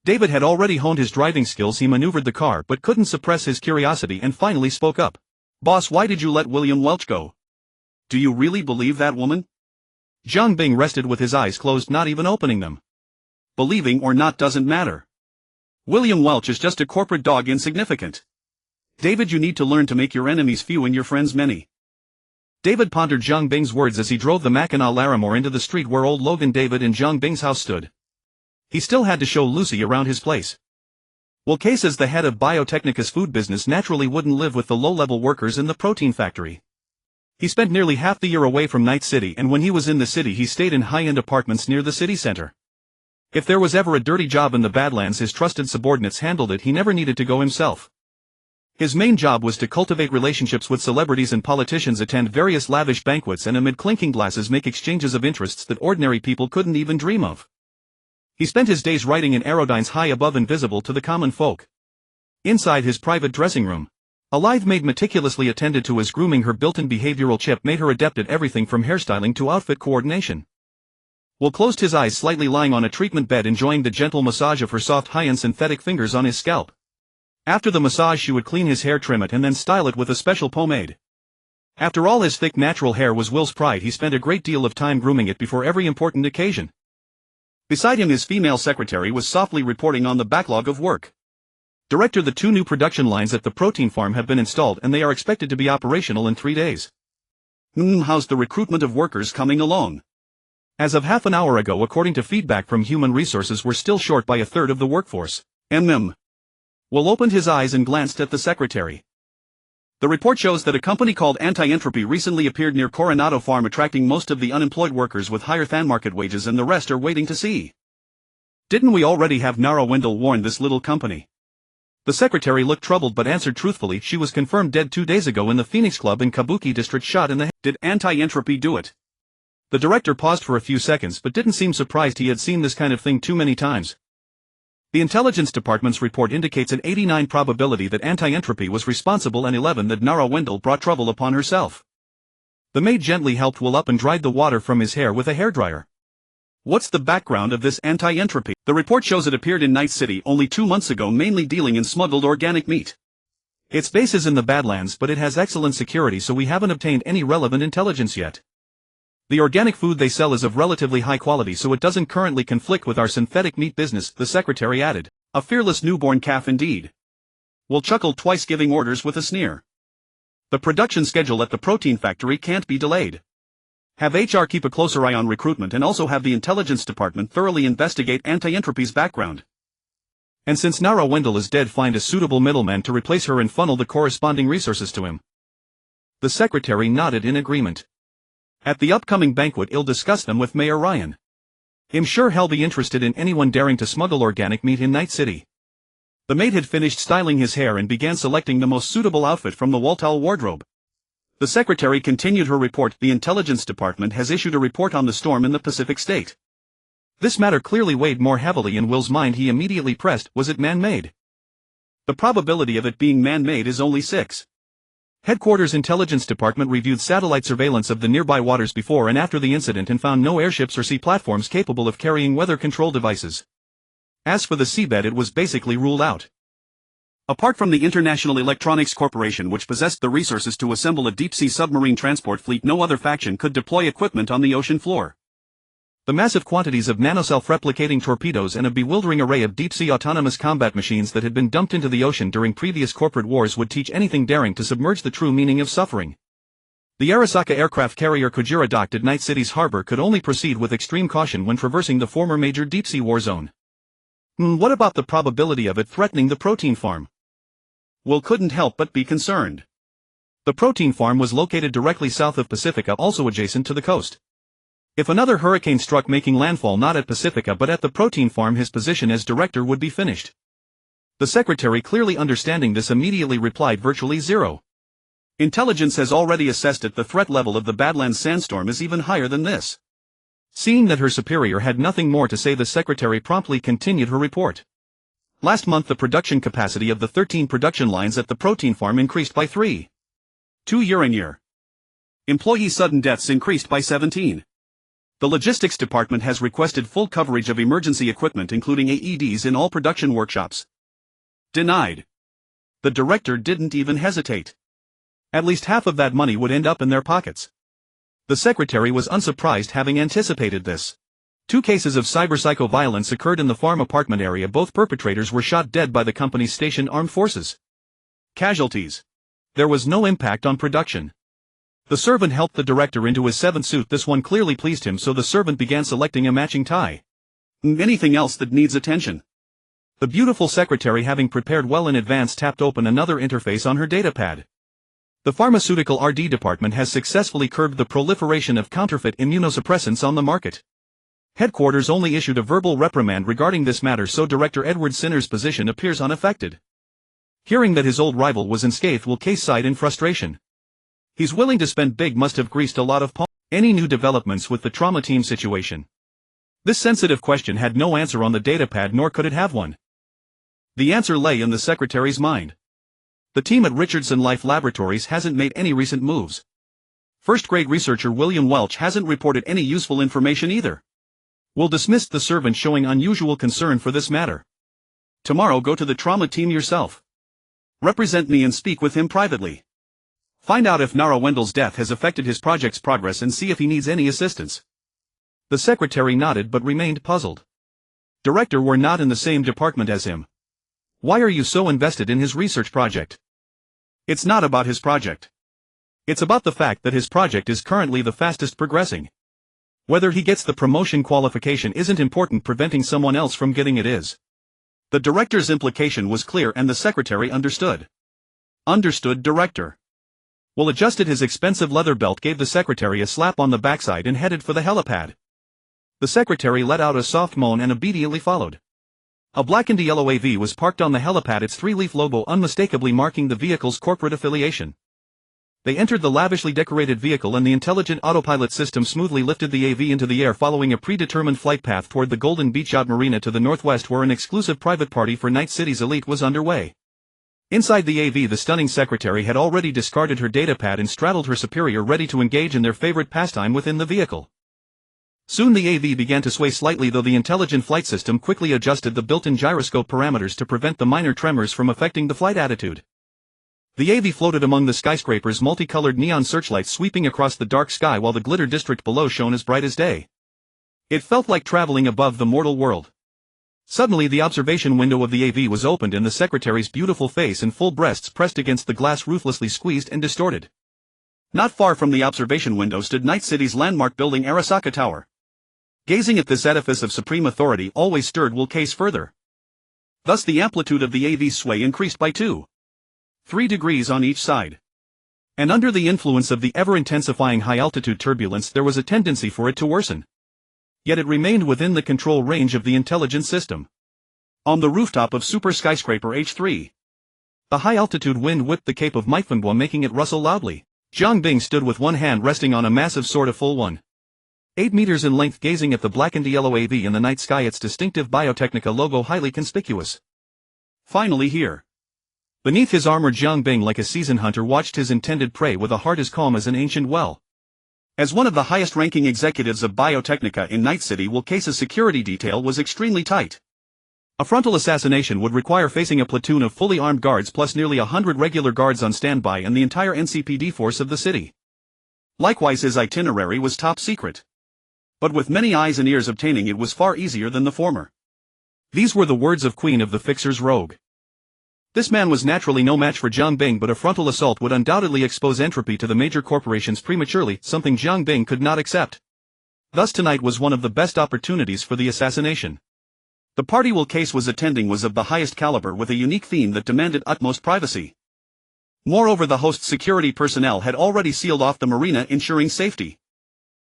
David had already honed his driving skills. He maneuvered the car but couldn't suppress his curiosity and finally spoke up. Boss, why did you let William Welch go? Do you really believe that woman? Jiang Bing rested with his eyes closed, not even opening them. Believing or not doesn't matter. William Welch is just a corporate dog, insignificant. David, you need to learn to make your enemies few and your friends many. David pondered Jiang Bing's words as he drove the Mackinac Larimore into the street where old Logan David and Jiang Bing's house stood. He still had to show Lucy around his place. Well, Case, as the head of Biotechnica's food business, naturally wouldn't live with the low-level workers in the protein factory. He spent nearly half the year away from Night City, and when he was in the city he stayed in high-end apartments near the city center. If there was ever a dirty job in the Badlands, his trusted subordinates handled it. He never needed to go himself. His main job was to cultivate relationships with celebrities and politicians, attend various lavish banquets, and amid clinking glasses make exchanges of interests that ordinary people couldn't even dream of. He spent his days writing in aerodynes high above and visible to the common folk. Inside his private dressing room, a lithe maid meticulously attended to his grooming. Her built-in behavioral chip made her adept at everything from hairstyling to outfit coordination. Will closed his eyes, slightly lying on a treatment bed, enjoying the gentle massage of her soft, high-end synthetic fingers on his scalp. After the massage she would clean his hair, trim it, and then style it with a special pomade. After all, his thick natural hair was Will's pride. He spent a great deal of time grooming it before every important occasion. Beside him, his female secretary was softly reporting on the backlog of work. Director, the 2 new production lines at the protein farm have been installed and they are expected to be operational in 3 days. How's the recruitment of workers coming along? As of half an hour ago, according to feedback from human resources, we're still short by a third of the workforce. Will opened his eyes and glanced at the secretary. The report shows that a company called Anti-Entropy recently appeared near Coronado Farm, attracting most of the unemployed workers with higher than market wages, and the rest are waiting to see. Didn't we already have Nara Wendell warn this little company? The secretary looked troubled but answered truthfully. She was confirmed dead 2 days ago in the Phoenix Club in Kabuki District, shot in the head. Did Anti-Entropy do it? The director paused for a few seconds but didn't seem surprised he had seen this kind of thing too many times. The intelligence department's report indicates an 89% probability that anti-entropy was responsible and 11% that Nara Wendell brought trouble upon herself. The maid gently helped Will up and dried the water from his hair with a hairdryer. What's the background of this anti-entropy? The report shows it appeared in Night City only 2 months ago, mainly dealing in smuggled organic meat. Its base is in the Badlands, but it has excellent security, so we haven't obtained any relevant intelligence yet. The organic food they sell is of relatively high quality, so it doesn't currently conflict with our synthetic meat business, the secretary added. A fearless newborn calf indeed. Will chuckled twice, giving orders with a sneer. The production schedule at the protein factory can't be delayed. Have HR keep a closer eye on recruitment and also have the intelligence department thoroughly investigate anti-entropy's background. And since Nara Wendell is dead, find a suitable middleman to replace her and funnel the corresponding resources to him. The secretary nodded in agreement. At the upcoming banquet he'll discuss them with Mayor Ryan. I'm sure he'll be interested in anyone daring to smuggle organic meat in Night City. The maid had finished styling his hair and began selecting the most suitable outfit from the wall-towel wardrobe. The secretary continued her report. The intelligence department has issued a report on the storm in the Pacific state. This matter clearly weighed more heavily in Will's mind. He immediately pressed, was it man-made? The probability of it being man-made is only 6. Headquarters Intelligence Department reviewed satellite surveillance of the nearby waters before and after the incident and found no airships or sea platforms capable of carrying weather control devices. As for the seabed, it was basically ruled out. Apart from the International Electronics Corporation, which possessed the resources to assemble a deep-sea submarine transport fleet, no other faction could deploy equipment on the ocean floor. The massive quantities of nanoself-replicating torpedoes and a bewildering array of deep-sea autonomous combat machines that had been dumped into the ocean during previous corporate wars would teach anything daring to submerge the true meaning of suffering. The Arasaka aircraft carrier Kujira docked at Night City's harbor could only proceed with extreme caution when traversing the former major deep-sea war zone. What about the probability of it threatening the protein farm? Will couldn't help but be concerned. The protein farm was located directly south of Pacifica, also adjacent to the coast. If another hurricane struck, making landfall not at Pacifica but at the protein farm, his position as director would be finished. The secretary, clearly understanding this, immediately replied, virtually 0. Intelligence has already assessed it. The threat level of the Badlands sandstorm is even higher than this. Seeing that her superior had nothing more to say, the secretary promptly continued her report. Last month the production capacity of the 13 production lines at the protein farm increased by 3. 2 year-on-year. Employee sudden deaths increased by 17. The logistics department has requested full coverage of emergency equipment including AEDs in all production workshops. Denied. The director didn't even hesitate. At least half of that money would end up in their pockets. The secretary was unsurprised, having anticipated this. 2 cases of cyber-psycho violence occurred in the farm apartment area. Both perpetrators were shot dead by the company's stationed armed forces. Casualties. There was no impact on production. The servant helped the director into his 7th suit. This one clearly pleased him, so the servant began selecting a matching tie. Anything else that needs attention? The beautiful secretary, having prepared well in advance, tapped open another interface on her datapad. The pharmaceutical RD department has successfully curbed the proliferation of counterfeit immunosuppressants on the market. Headquarters only issued a verbal reprimand regarding this matter, so Director Edward Sinner's position appears unaffected. Hearing that his old rival was unscathed, Will Case sighed in frustration. He's willing to spend big, must have greased a lot of palms. Any new developments with the trauma team situation? This sensitive question had no answer on the datapad, nor could it have one. The answer lay in the secretary's mind. The team at Richardson Life Laboratories hasn't made any recent moves. First-grade researcher William Welch hasn't reported any useful information either. Will dismissed the servant, showing unusual concern for this matter. Tomorrow go to the trauma team yourself. Represent me and speak with him privately. Find out if Nara Wendell's death has affected his project's progress and see if he needs any assistance. The secretary nodded but remained puzzled. Director, we're not in the same department as him. Why are you so invested in his research project? It's not about his project. It's about the fact that his project is currently the fastest progressing. Whether he gets the promotion qualification isn't important, preventing someone else from getting it is. The director's implication was clear and the secretary understood. Understood, director. Will adjusted his expensive leather belt, gave the secretary a slap on the backside and headed for the helipad. The secretary let out a soft moan and obediently followed. A blackened yellow AV was parked on the helipad, its 3-leaf logo unmistakably marking the vehicle's corporate affiliation. They entered the lavishly decorated vehicle and the intelligent autopilot system smoothly lifted the AV into the air following a predetermined flight path toward the Golden Beach Yacht Marina to the northwest where an exclusive private party for Night City's elite was underway. Inside the AV, the stunning secretary had already discarded her datapad and straddled her superior ready to engage in their favorite pastime within the vehicle. Soon the AV began to sway slightly, though the intelligent flight system quickly adjusted the built-in gyroscope parameters to prevent the minor tremors from affecting the flight attitude. The AV floated among the skyscrapers, multicolored neon searchlights sweeping across the dark sky while the glitter district below shone as bright as day. It felt like traveling above the mortal world. Suddenly the observation window of the AV was opened and the secretary's beautiful face and full breasts pressed against the glass ruthlessly squeezed and distorted. Not far from the observation window stood Night City's landmark building, Arasaka Tower. Gazing at this edifice of supreme authority always stirred Will case further. Thus the amplitude of the AV's sway increased by 2-3 degrees on each side. And under the influence of the ever-intensifying high-altitude turbulence there was a tendency for it to worsen. Yet it remained within the control range of the intelligence system. On the rooftop of super skyscraper H3, the high-altitude wind whipped the cape of manhwa, making it rustle loudly. Jiang Bing stood with one hand resting on a massive sword, a full 1.8 meters in length, gazing at the blackened yellow AV in the night sky, its distinctive Biotechnica logo highly conspicuous. Finally here. Beneath his armor, Jiang Bing, like a seasoned hunter, watched his intended prey with a heart as calm as an ancient well. As one of the highest-ranking executives of Biotechnica in Night City, Will Case's security detail was extremely tight. A frontal assassination would require facing a platoon of fully armed guards plus nearly 100 regular guards on standby and the entire NCPD force of the city. Likewise, his itinerary was top secret. But with many eyes and ears, obtaining it was far easier than the former. These were the words of Queen of the Fixers Rogue. This man was naturally no match for Jiang Bing, but a frontal assault would undoubtedly expose entropy to the major corporations prematurely, something Jiang Bing could not accept. Thus tonight was one of the best opportunities for the assassination. The party Will Case was attending was of the highest caliber, with a unique theme that demanded utmost privacy. Moreover, the host's security personnel had already sealed off the marina, ensuring safety.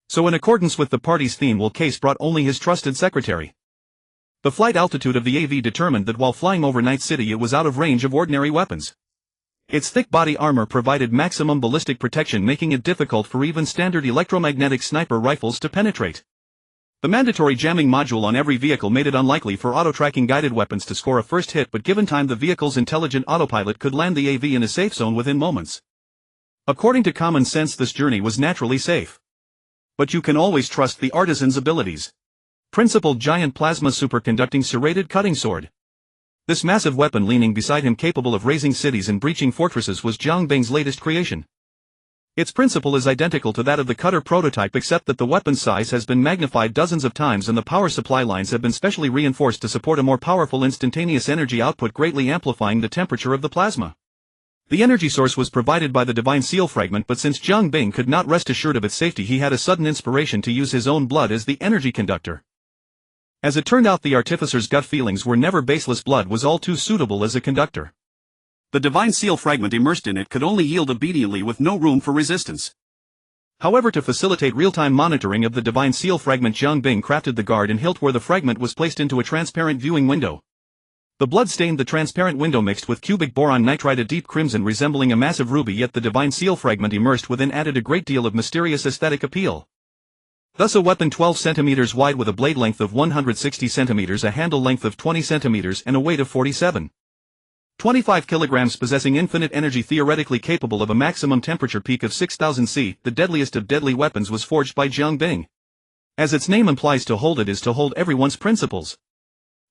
So in accordance with the party's theme, Will Case brought only his trusted secretary. The flight altitude of the AV determined that while flying over Night City it was out of range of ordinary weapons. Its thick body armor provided maximum ballistic protection, making it difficult for even standard electromagnetic sniper rifles to penetrate. The mandatory jamming module on every vehicle made it unlikely for auto-tracking guided weapons to score a first hit, but given time the vehicle's intelligent autopilot could land the AV in a safe zone within moments. According to common sense, this journey was naturally safe. But you can always trust the artisan's abilities. Principled giant plasma superconducting serrated cutting sword. This massive weapon leaning beside him, capable of razing cities and breaching fortresses, was Jiang Bing's latest creation. Its principle is identical to that of the cutter prototype, except that the weapon's size has been magnified dozens of times and the power supply lines have been specially reinforced to support a more powerful instantaneous energy output, greatly amplifying the temperature of the plasma. The energy source was provided by the divine seal fragment, but since Jiang Bing could not rest assured of its safety, he had a sudden inspiration to use his own blood as the energy conductor. As it turned out, the artificer's gut feelings were never baseless. Blood was all too suitable as a conductor. The divine seal fragment immersed in it could only yield obediently, with no room for resistance. However, to facilitate real-time monitoring of the divine seal fragment, Jiang Bing crafted the guard and hilt where the fragment was placed into a transparent viewing window. The blood stained the transparent window, mixed with cubic boron nitride, a deep crimson resembling a massive ruby, yet the divine seal fragment immersed within added a great deal of mysterious aesthetic appeal. Thus a weapon 12 centimeters wide with a blade length of 160 centimeters, a handle length of 20 centimeters and a weight of 47.25 kilograms, possessing infinite energy, theoretically capable of a maximum temperature peak of 6000 C, the deadliest of deadly weapons, was forged by Jiang Bing. As its name implies, to hold it is to hold everyone's principles.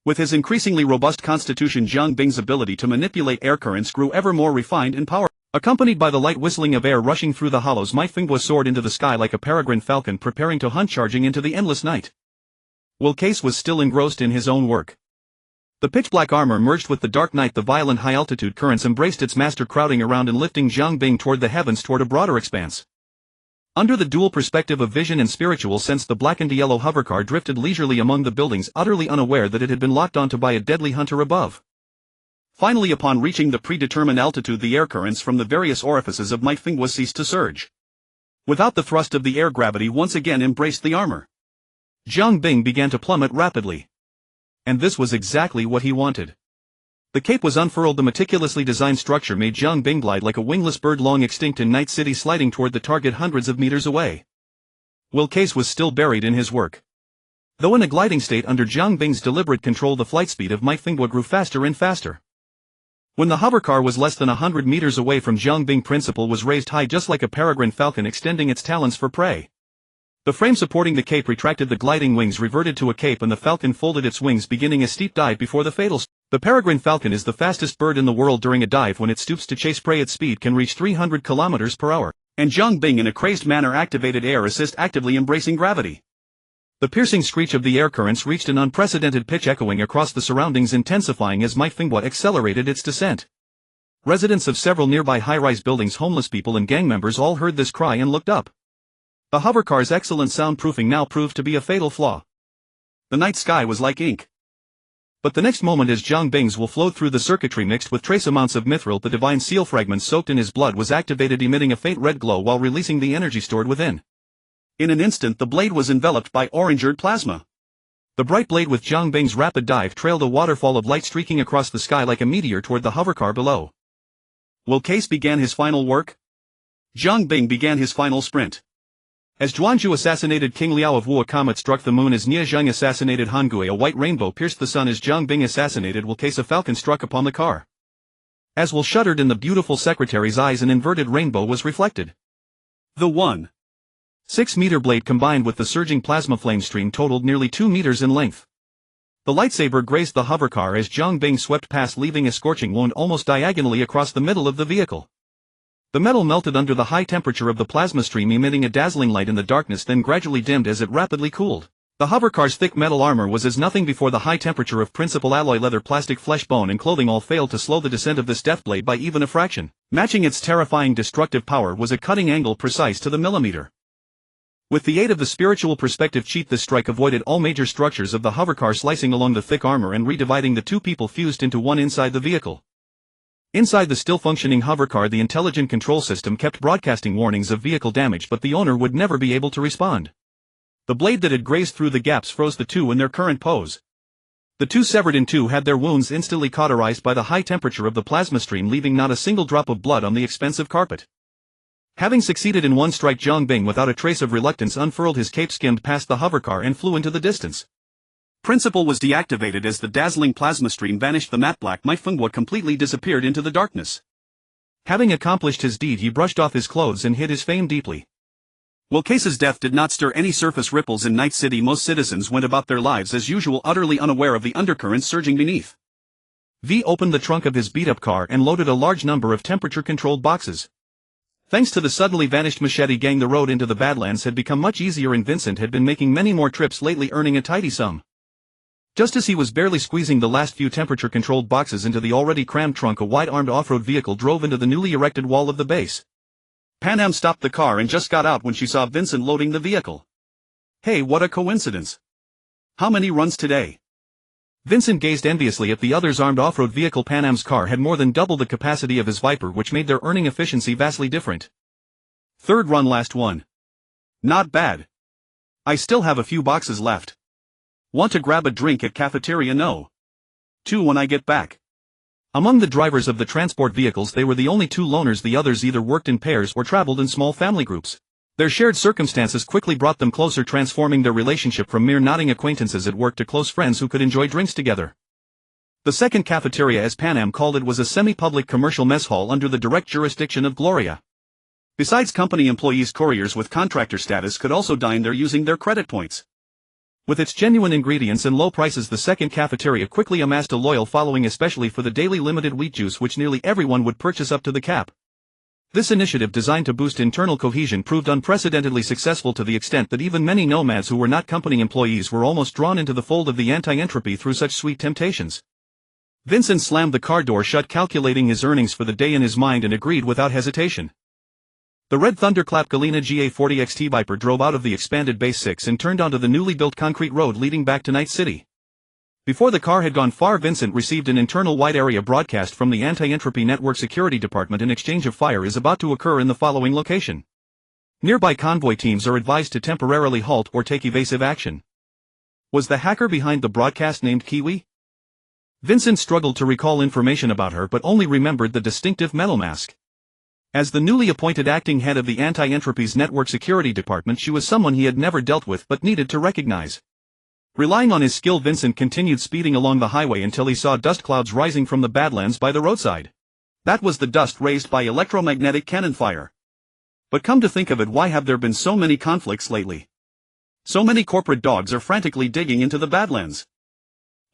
With his increasingly robust constitution, Jiang Bing's ability to manipulate air currents grew ever more refined and powerful. Accompanied by the light whistling of air rushing through the hollows, manhwa soared into the sky like a peregrine falcon preparing to hunt, charging into the endless night. Will Case was still engrossed in his own work. The pitch-black armor merged with the dark night, the violent high-altitude currents embraced its master, crowding around and lifting Jiang Bing toward the heavens, toward a broader expanse. Under the dual perspective of vision and spiritual sense, the blackened yellow hovercar drifted leisurely among the buildings, utterly unaware that it had been locked onto by a deadly hunter above. Finally, upon reaching the predetermined altitude, the air currents from the various orifices of manhwa ceased to surge. Without the thrust of the air, gravity once again embraced the armor. Jiang Bing began to plummet rapidly. And this was exactly what he wanted. The cape was unfurled. The meticulously designed structure made Jiang Bing glide like a wingless bird long extinct in Night City, sliding toward the target hundreds of meters away. Will Case was still buried in his work. Though in a gliding state under Jiang Bing's deliberate control, the flight speed of manhwa grew faster and faster. When the hovercar was less than 100 meters away from Jiang Bing, principal was raised high just like a peregrine falcon extending its talons for prey. The frame supporting the cape retracted, the gliding wings reverted to a cape, and the falcon folded its wings, beginning a steep dive before the fatal. The peregrine falcon is the fastest bird in the world. During a dive, when it stoops to chase prey, its speed can reach 300 kilometers per hour, and Jiang Bing in a crazed manner activated air assist, actively embracing gravity. The piercing screech of the air currents reached an unprecedented pitch, echoing across the surroundings, intensifying as manhwa accelerated its descent. Residents of several nearby high-rise buildings, homeless people and gang members all heard this cry and looked up. The hovercar's excellent soundproofing now proved to be a fatal flaw. The night sky was like ink. But the next moment, as Jiang Bing's will flowed through the circuitry mixed with trace amounts of mithril, the divine seal fragment soaked in his blood was activated, emitting a faint red glow while releasing the energy stored within. In an instant, the blade was enveloped by orange-red plasma. The bright blade, with Jiang Bing's rapid dive, trailed a waterfall of light streaking across the sky like a meteor toward the hovercar below. Will Case began his final work? Jiang Bing began his final sprint. As Zhuanzhu assassinated King Liao of Wu, a comet struck the moon. As Nie Zheng assassinated Han Gui, a white rainbow pierced the sun. As Jiang Bing assassinated Will Case, a falcon struck upon the car. As Will shuddered in the beautiful secretary's eyes, an inverted rainbow was reflected. The 1.6-meter blade, combined with the surging plasma flame stream, totaled nearly 2 meters in length. The lightsaber grazed the hovercar as Jiang Bing swept past, leaving a scorching wound almost diagonally across the middle of the vehicle. The metal melted under the high temperature of the plasma stream, emitting a dazzling light in the darkness, then gradually dimmed as it rapidly cooled. The hovercar's thick metal armor was as nothing before the high temperature of principal alloy leather, plastic, flesh, bone and clothing all failed to slow the descent of this death blade by even a fraction. Matching its terrifying destructive power was a cutting angle precise to the millimeter. With the aid of the spiritual perspective cheat, this strike avoided all major structures of the hovercar, slicing along the thick armor and redividing the two people fused into one inside the vehicle. Inside the still functioning hovercar, the intelligent control system kept broadcasting warnings of vehicle damage, but the owner would never be able to respond. The blade that had grazed through the gaps froze the two in their current pose. The two severed in two had their wounds instantly cauterized by the high temperature of the plasma stream, leaving not a single drop of blood on the expensive carpet. Having succeeded in one strike, Jiang Bing without a trace of reluctance unfurled his cape, skimmed past the hovercar and flew into the distance. Principal was deactivated as the dazzling plasma stream vanished. The matte black manhwa completely disappeared into the darkness. Having accomplished his deed, he brushed off his clothes and hid his fame deeply. Will Case's death did not stir any surface ripples in Night City. Most citizens went about their lives as usual, utterly unaware of the undercurrents surging beneath. V opened the trunk of his beat-up car and loaded a large number of temperature-controlled boxes. Thanks to the suddenly vanished machete gang, the road into the Badlands had become much easier, and Vincent had been making many more trips lately, earning a tidy sum. Just as he was barely squeezing the last few temperature-controlled boxes into the already crammed trunk, a wide-armed off-road vehicle drove into the newly erected wall of the base. Panam stopped the car and just got out when she saw Vincent loading the vehicle. "Hey, what a coincidence. How many runs today?" Vincent gazed enviously at the other's armed off-road vehicle. Panam's car had more than double the capacity of his Viper, which made their earning efficiency vastly different. "Third run, last one. Not bad. I still have a few boxes left. Want to grab a drink at cafeteria? No. 2 when I get back." Among the drivers of the transport vehicles, they were the only two loners. The others either worked in pairs or traveled in small family groups. Their shared circumstances quickly brought them closer, transforming their relationship from mere nodding acquaintances at work to close friends who could enjoy drinks together. The second cafeteria, as Panam called it, was a semi-public commercial mess hall under the direct jurisdiction of Gloria. Besides company employees, couriers with contractor status could also dine there using their credit points. With its genuine ingredients and low prices, the second cafeteria quickly amassed a loyal following, especially for the daily limited wheat juice which nearly everyone would purchase up to the cap. This initiative, designed to boost internal cohesion, proved unprecedentedly successful, to the extent that even many nomads who were not company employees were almost drawn into the fold of the anti-entropy through such sweet temptations. Vincent slammed the car door shut, calculating his earnings for the day in his mind, and agreed without hesitation. The red Thunderclap Galena GA40 XT Viper drove out of the expanded Base 6 and turned onto the newly built concrete road leading back to Night City. Before the car had gone far, Vincent received an internal wide-area broadcast from the Anti-Entropy Network Security Department. An exchange of fire is about to occur in the following location. Nearby convoy teams are advised to temporarily halt or take evasive action. Was the hacker behind the broadcast named Kiwi? Vincent struggled to recall information about her but only remembered the distinctive metal mask. As the newly appointed acting head of the Anti-Entropy's Network Security Department, she was someone he had never dealt with but needed to recognize. Relying on his skill, Vincent continued speeding along the highway until he saw dust clouds rising from the Badlands by the roadside. That was the dust raised by electromagnetic cannon fire. But come to think of it, why have there been so many conflicts lately? So many corporate dogs are frantically digging into the Badlands.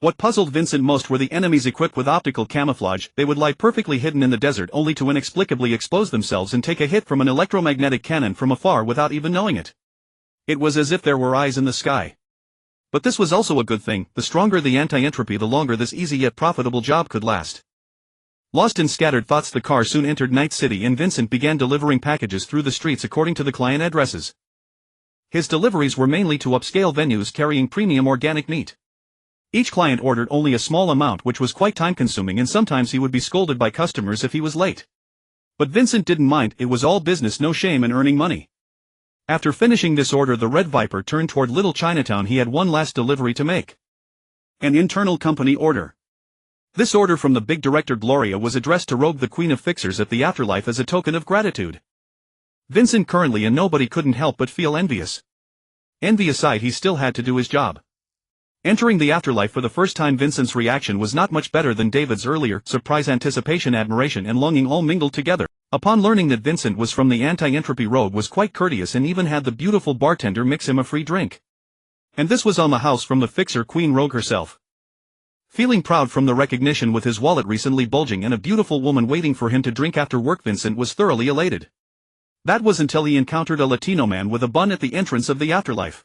What puzzled Vincent most were the enemies equipped with optical camouflage. They would lie perfectly hidden in the desert only to inexplicably expose themselves and take a hit from an electromagnetic cannon from afar without even knowing it. It was as if there were eyes in the sky. But this was also a good thing. The stronger the anti-entropy, the longer this easy yet profitable job could last. Lost in scattered thoughts, the car soon entered Night City and Vincent began delivering packages through the streets according to the client addresses. His deliveries were mainly to upscale venues carrying premium organic meat. Each client ordered only a small amount, which was quite time-consuming, and sometimes he would be scolded by customers if he was late. But Vincent didn't mind. It was all business, no shame in earning money. After finishing this order, the Red Viper turned toward Little Chinatown. He had one last delivery to make. An internal company order. This order from the big director Gloria was addressed to Rogue, the Queen of Fixers at the Afterlife, as a token of gratitude. Vincent currently and nobody couldn't help but feel envious. Envy aside, he still had to do his job. Entering the Afterlife for the first time, Vincent's reaction was not much better than David's earlier: surprise, anticipation, admiration, and longing all mingled together. Upon learning that Vincent was from the anti-entropy, Rogue was quite courteous and even had the beautiful bartender mix him a free drink. And this was on the house from the Fixer Queen Rogue herself. Feeling proud from the recognition, with his wallet recently bulging and a beautiful woman waiting for him to drink after work, Vincent was thoroughly elated. That was until he encountered a Latino man with a bun at the entrance of the Afterlife.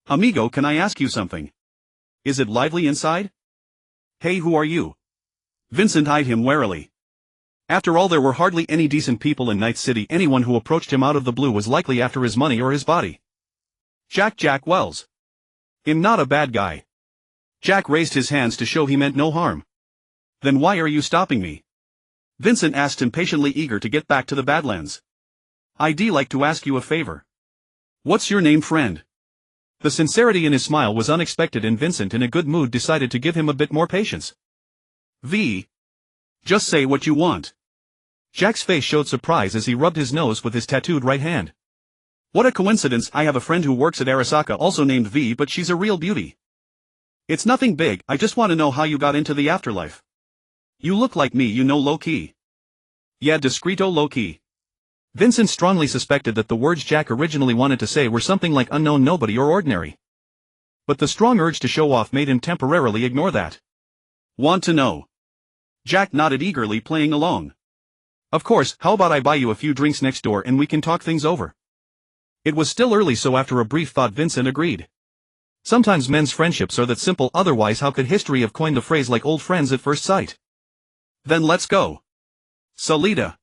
"Amigo, can I ask you something? Is it lively inside?" "Hey, who are you?" Vincent eyed him warily. After all, there were hardly any decent people in Night City. Anyone who approached him out of the blue was likely after his money or his body. Jack Wells. "I'm not a bad guy." Jack raised his hands to show he meant no harm. "Then why are you stopping me?" Vincent asked, impatiently eager to get back to the Badlands. "I'd like to ask you a favor." "What's your name, friend?" The sincerity in his smile was unexpected, and Vincent, in a good mood, decided to give him a bit more patience. "V. Just say what you want." Jack's face showed surprise as he rubbed his nose with his tattooed right hand. "What a coincidence, I have a friend who works at Arasaka also named V, but she's a real beauty." "It's nothing big, I just want to know how you got into the Afterlife." "You look like me, you know, low-key." "Yeah, discreto low-key." Vincent strongly suspected that the words Jack originally wanted to say were something like unknown, nobody, or ordinary. But the strong urge to show off made him temporarily ignore that. "Want to know?" Jack nodded eagerly, playing along. "Of course, how about I buy you a few drinks next door and we can talk things over?" It was still early, so after a brief thought Vincent agreed. Sometimes men's friendships are that simple, otherwise how could history have coined the phrase like old friends at first sight? "Then let's go." Salida.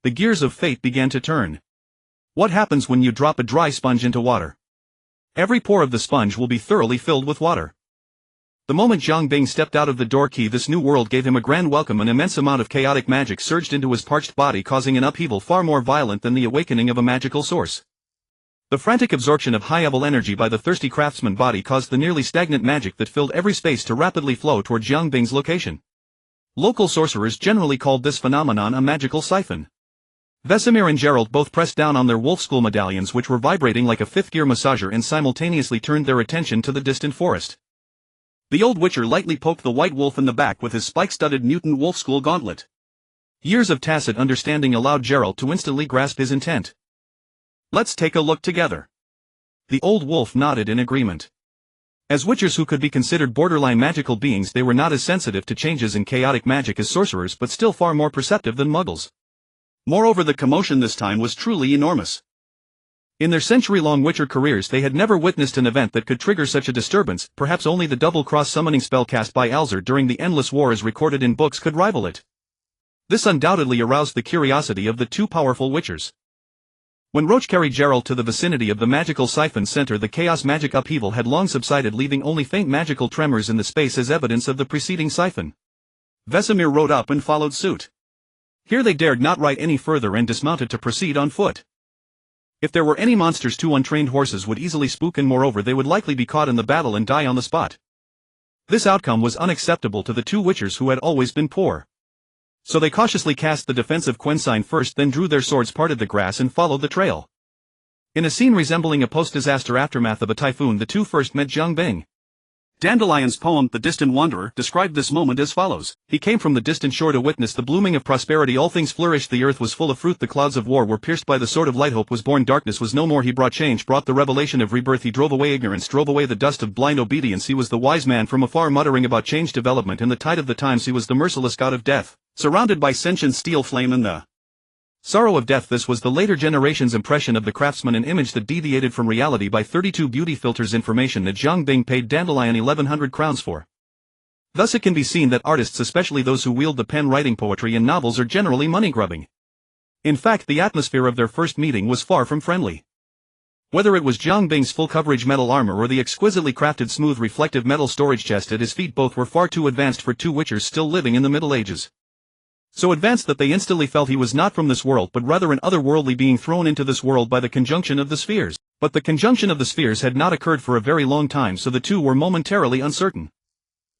The gears of fate began to turn. What happens when you drop a dry sponge into water? Every pore of the sponge will be thoroughly filled with water. The moment Zhang Bing stepped out of the door key, this new world gave him a grand welcome. An immense amount of chaotic magic surged into his parched body, causing an upheaval far more violent than the awakening of a magical source. The frantic absorption of high-level energy by the thirsty craftsman body caused the nearly stagnant magic that filled every space to rapidly flow toward Zhang Bing's location. Local sorcerers generally called this phenomenon a magical siphon. Vesemir and Gerald both pressed down on their wolf school medallions, which were vibrating like a fifth-gear massager, and simultaneously turned their attention to the distant forest. The old witcher lightly poked the white wolf in the back with his spike-studded mutant wolf school gauntlet. Years of tacit understanding allowed Gerald to instantly grasp his intent. "Let's take a look together." The old wolf nodded in agreement. As witchers who could be considered borderline magical beings, they were not as sensitive to changes in chaotic magic as sorcerers, but still far more perceptive than muggles. Moreover, the commotion this time was truly enormous. In their century-long witcher careers, they had never witnessed an event that could trigger such a disturbance. Perhaps only the double-cross summoning spell cast by Alzur during the Endless War as recorded in books could rival it. This undoubtedly aroused the curiosity of the two powerful witchers. When Roach carried Gerald to the vicinity of the magical siphon center, the chaos magic upheaval had long subsided, leaving only faint magical tremors in the space as evidence of the preceding siphon. Vesemir rode up and followed suit. Here they dared not ride any further and dismounted to proceed on foot. If there were any monsters, two untrained horses would easily spook, and moreover they would likely be caught in the battle and die on the spot. This outcome was unacceptable to the two witchers who had always been poor. So they cautiously cast the defensive Quen sign first, then drew their swords, parted the grass and followed the trail. In a scene resembling a post-disaster aftermath of a typhoon, the two first met Jiang Bing. Dandelion's poem, The Distant Wanderer, described this moment as follows. He came from the distant shore to witness the blooming of prosperity. All things flourished, the earth was full of fruit, the clouds of war were pierced by the sword of light. Hope was born, darkness was no more. He brought change, brought the revelation of rebirth. He drove away ignorance, drove away the dust of blind obedience. He was the wise man from afar, muttering about change, development, and the tide of the times. He was the merciless god of death, surrounded by sentient steel flame and the sorrow of death. This was the later generation's impression of the craftsman, an image that deviated from reality by 32 beauty filters, information that Jiang Bing paid Dandelion 1100 crowns for. Thus it can be seen that artists, especially those who wield the pen writing poetry and novels, are generally money-grubbing. In fact, the atmosphere of their first meeting was far from friendly. Whether it was Jiang Bing's full-coverage metal armor or the exquisitely crafted smooth reflective metal storage chest at his feet, both were far too advanced for two witchers still living in the Middle Ages. So advanced that they instantly felt he was not from this world but rather an otherworldly being thrown into this world by the conjunction of the spheres. But the conjunction of the spheres had not occurred for a very long time, so the two were momentarily uncertain.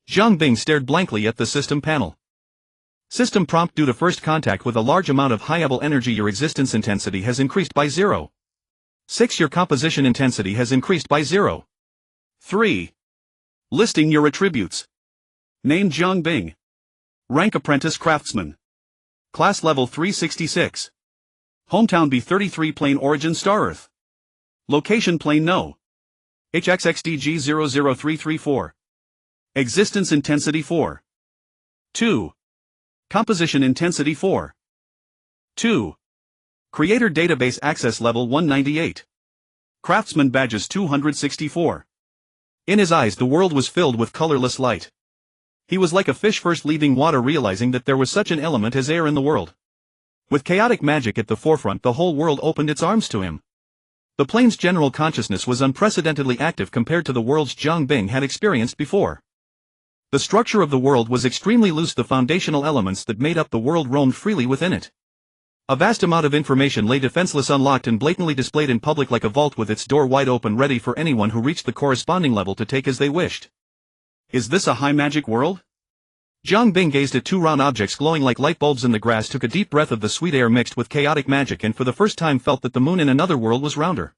Jiang Bing stared blankly at the system panel. System prompt: due to first contact with a large amount of high-level energy, your existence intensity has increased by 0.6. Your composition intensity has increased by 0.3. Listing your attributes. Name: Jiang Bing. Rank: apprentice craftsman. Class level 366. Hometown: B33, plane origin star Earth. Location: plane No. HXXDG00334. Existence intensity 4.2. Composition intensity 4.2. Creator database access level 198. Craftsman badges 264. In his eyes the world was filled with colorless light. He was like a fish first leaving water, realizing that there was such an element as air in the world. With chaotic magic at the forefront, the whole world opened its arms to him. The plane's general consciousness was unprecedentedly active compared to the worlds Jiang Bing had experienced before. The structure of the world was extremely loose, the foundational elements that made up the world roamed freely within it. A vast amount of information lay defenseless, unlocked and blatantly displayed in public like a vault with its door wide open, ready for anyone who reached the corresponding level to take as they wished. Is this a high magic world? Jiang Bing gazed at two round objects glowing like light bulbs in the grass, took a deep breath of the sweet air mixed with chaotic magic, and for the first time felt that the moon in another world was rounder.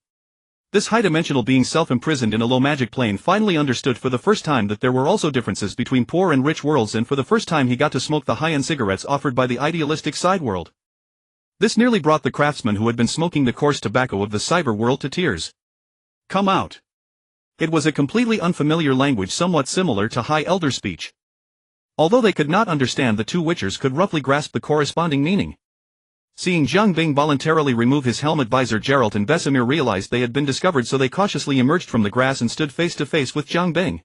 This high-dimensional being, self-imprisoned in a low magic plane, finally understood for the first time that there were also differences between poor and rich worlds, and for the first time he got to smoke the high-end cigarettes offered by the idealistic side world. This nearly brought the craftsman who had been smoking the coarse tobacco of the cyber world to tears. Come out. It was a completely unfamiliar language, somewhat similar to High Elder speech. Although they could not understand, the two witchers could roughly grasp the corresponding meaning. Seeing Jiang Bing voluntarily remove his helmet visor, Geralt and Vesemir realized they had been discovered, so they cautiously emerged from the grass and stood face to face with Jiang Bing.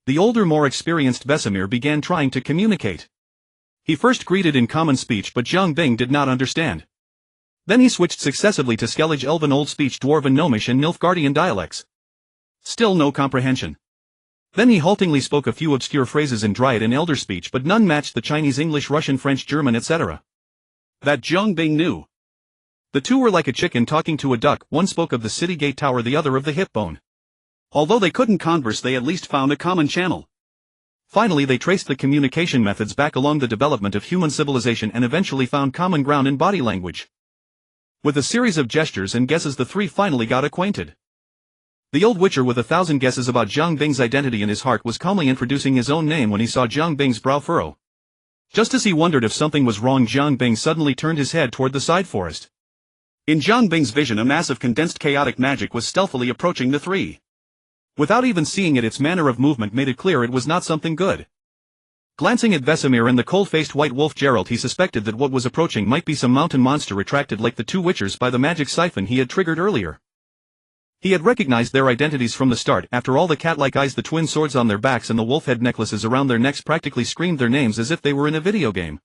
The older, more experienced Vesemir began trying to communicate. He first greeted in common speech, but Jiang Bing did not understand. Then he switched successively to Skellige, Elven, Old Speech, Dwarven, Gnomish and Nilfgaardian dialects. Still no comprehension. Then he haltingly spoke a few obscure phrases in Dryad and Elder speech, but none matched the Chinese, English, Russian, French, German, etc. that Jiang Bing knew. The two were like a chicken talking to a duck, one spoke of the city gate tower, the other of the hip bone. Although they couldn't converse, they at least found a common channel. Finally they traced the communication methods back along the development of human civilization and eventually found common ground in body language. With a series of gestures and guesses the three finally got acquainted. The old witcher, with 1,000 guesses about Jiang Bing's identity in his heart, was calmly introducing his own name when he saw Jiang Bing's brow furrow. Just as he wondered if something was wrong, Jiang Bing suddenly turned his head toward the side forest. In Jiang Bing's vision, a mass of condensed chaotic magic was stealthily approaching the three. Without even seeing it, its manner of movement made it clear it was not something good. Glancing at Vesemir and the cold-faced white wolf Geralt, he suspected that what was approaching might be some mountain monster attracted like the two witchers by the magic siphon he had triggered earlier. He had recognized their identities from the start. After all, the cat-like eyes, the twin swords on their backs and the wolf head necklaces around their necks practically screamed their names as if they were in a video game.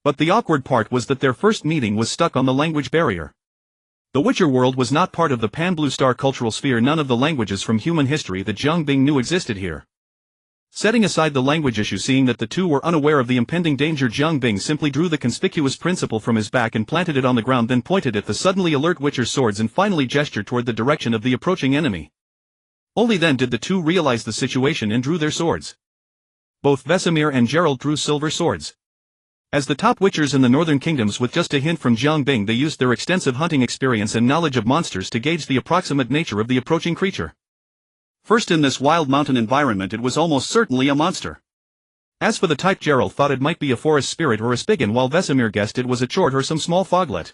But the awkward part was that their first meeting was stuck on the language barrier. The Witcher world was not part of the Pan-Blue Star cultural sphere. None of the languages from human history that Jiang Bing knew existed here. Setting aside the language issue, seeing that the two were unaware of the impending danger, Jiang Bing simply drew the conspicuous principle from his back and planted it on the ground, then pointed at the suddenly alert Witcher's swords and finally gestured toward the direction of the approaching enemy. Only then did the two realize the situation and drew their swords. Both Vesemir and Gerald drew silver swords. As the top witchers in the northern kingdoms, with just a hint from Jiang Bing, they used their extensive hunting experience and knowledge of monsters to gauge the approximate nature of the approaching creature. First, in this wild mountain environment, it was almost certainly a monster. As for the type, Gerald thought it might be a forest spirit or a spigen, while Vesemir guessed it was a chort or some small foglet.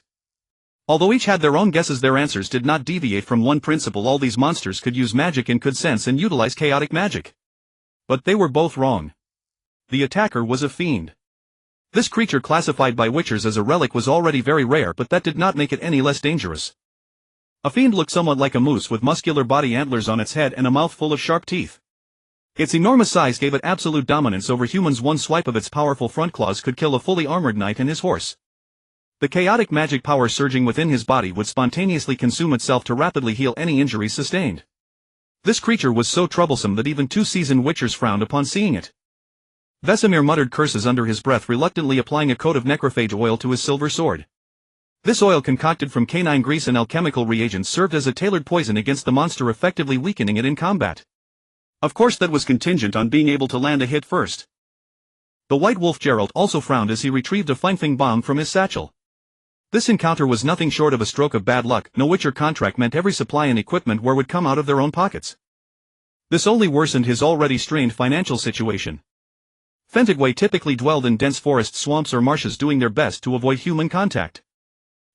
Although each had their own guesses, their answers did not deviate from one principle: all these monsters could use magic and could sense and utilize chaotic magic. But they were both wrong. The attacker was a fiend. This creature, classified by witchers as a relic, was already very rare, but that did not make it any less dangerous. A fiend looked somewhat like a moose, with muscular body, antlers on its head, and a mouth full of sharp teeth. Its enormous size gave it absolute dominance over humans. One swipe of its powerful front claws could kill a fully armored knight and his horse. The chaotic magic power surging within his body would spontaneously consume itself to rapidly heal any injuries sustained. This creature was so troublesome that even two seasoned witchers frowned upon seeing it. Vesemir muttered curses under his breath, reluctantly applying a coat of necrophage oil to his silver sword. This oil, concocted from canine grease and alchemical reagents, served as a tailored poison against the monster, effectively weakening it in combat. Of course, that was contingent on being able to land a hit first. The White Wolf Gerald also frowned as he retrieved a Fingfing bomb from his satchel. This encounter was nothing short of a stroke of bad luck. No witcher contract meant every supply and equipment would come out of their own pockets. This only worsened his already strained financial situation. Fentigway typically dwelled in dense forests, swamps, or marshes, doing their best to avoid human contact.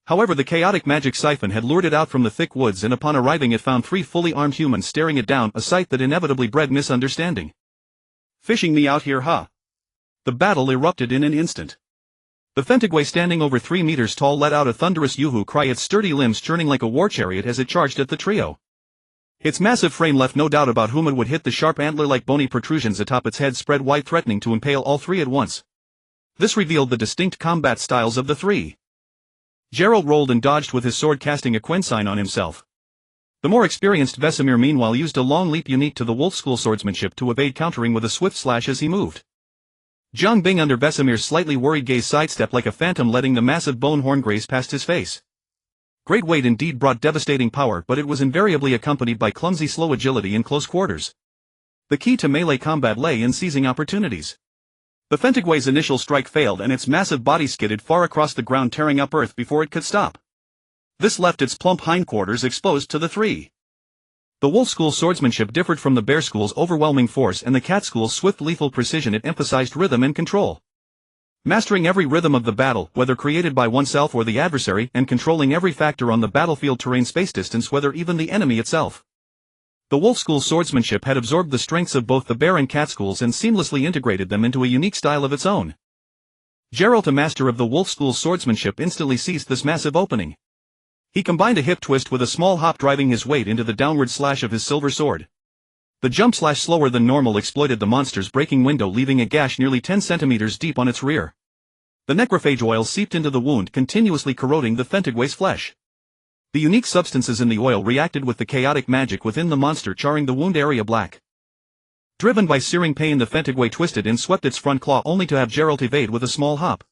However, the chaotic magic siphon had lured it out from the thick woods, and upon arriving it found three fully armed humans staring it down, a sight that inevitably bred misunderstanding. "Fishing me out here, huh?" The battle erupted in an instant. The Fentigway, standing over 3 meters tall, let out a thunderous yoo-hoo cry, its sturdy limbs churning like a war chariot as it charged at the trio. Its massive frame left no doubt about whom it would hit. The sharp antler-like bony protrusions atop its head spread wide, threatening to impale all three at once. This revealed the distinct combat styles of the three. Gerald rolled and dodged with his sword, casting a Quen sign on himself. The more experienced Vesemir, meanwhile, used a long leap unique to the wolf school swordsmanship to evade, countering with a swift slash as he moved. Jiang Bing, under Vesemir's slightly worried gaze, sidestepped like a phantom, letting the massive bone horn graze past his face. Great weight indeed brought devastating power, but it was invariably accompanied by clumsy, slow agility in close quarters. The key to melee combat lay in seizing opportunities. The Fentigway's initial strike failed, and its massive body skidded far across the ground, tearing up earth before it could stop. This left its plump hindquarters exposed to the three. The wolf school swordsmanship differed from the bear school's overwhelming force and the cat school's swift, lethal precision. It emphasized rhythm and control. Mastering every rhythm of the battle, whether created by oneself or the adversary, and controlling every factor on the battlefield: terrain, space, distance, whether even the enemy itself. The wolf school swordsmanship had absorbed the strengths of both the bear and cat schools and seamlessly integrated them into a unique style of its own. Gerald, a master of the wolf school swordsmanship, instantly seized this massive opening. He combined a hip twist with a small hop, driving his weight into the downward slash of his silver sword. The jump slash, slower than normal, exploited the monster's breaking window, leaving a gash nearly 10 centimeters deep on its rear. The necrophage oil seeped into the wound, continuously corroding the Fentigway's flesh. The unique substances in the oil reacted with the chaotic magic within the monster, charring the wound area black. Driven by searing pain, the Fentigway twisted and swept its front claw, only to have Gerald evade with a small hop.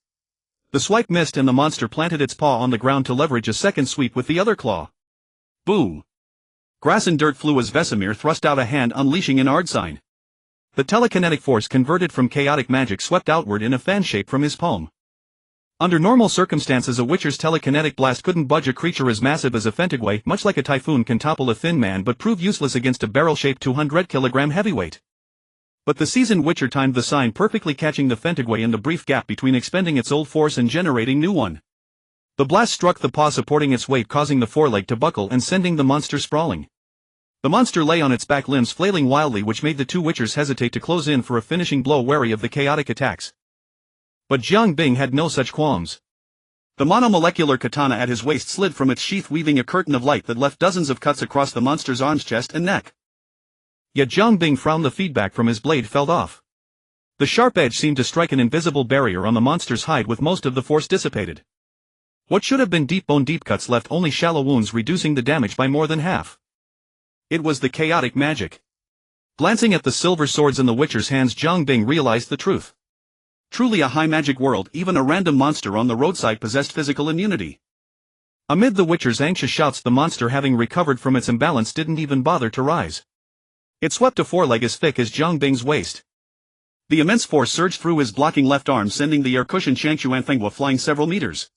The swipe missed, and the monster planted its paw on the ground to leverage a second sweep with the other claw. Boo! Grass and dirt flew as Vesemir thrust out a hand, unleashing an Ard sign. The telekinetic force, converted from chaotic magic, swept outward in a fan shape from his palm. Under normal circumstances, a witcher's telekinetic blast couldn't budge a creature as massive as a Fentigway. Much like a typhoon can topple a thin man, but prove useless against a barrel-shaped 200-kilogram heavyweight. But the seasoned witcher timed the sign perfectly, catching the Fentigway in the brief gap between expending its old force and generating new one. The blast struck the paw supporting its weight, causing the foreleg to buckle and sending the monster sprawling. The monster lay on its back, limbs flailing wildly, which made the two witchers hesitate to close in for a finishing blow, wary of the chaotic attacks. But Jiang Bing had no such qualms. The monomolecular katana at his waist slid from its sheath, weaving a curtain of light that left dozens of cuts across the monster's arms, chest, and neck. Yet Jiang Bing frowned. The feedback from his blade fell off. The sharp edge seemed to strike an invisible barrier on the monster's hide, with most of the force dissipated. What should have been deep bone deep cuts left only shallow wounds, reducing the damage by more than half. It was the chaotic magic. Glancing at the silver swords in the witcher's hands, Jiang Bing realized the truth. Truly a high magic world, even a random monster on the roadside possessed physical immunity. Amid the witcher's anxious shouts, the monster, having recovered from its imbalance, didn't even bother to rise. It swept a foreleg as thick as Jiang Bing's waist. The immense force surged through his blocking left arm, sending the air-cushioned Changshuanfenghua flying several meters.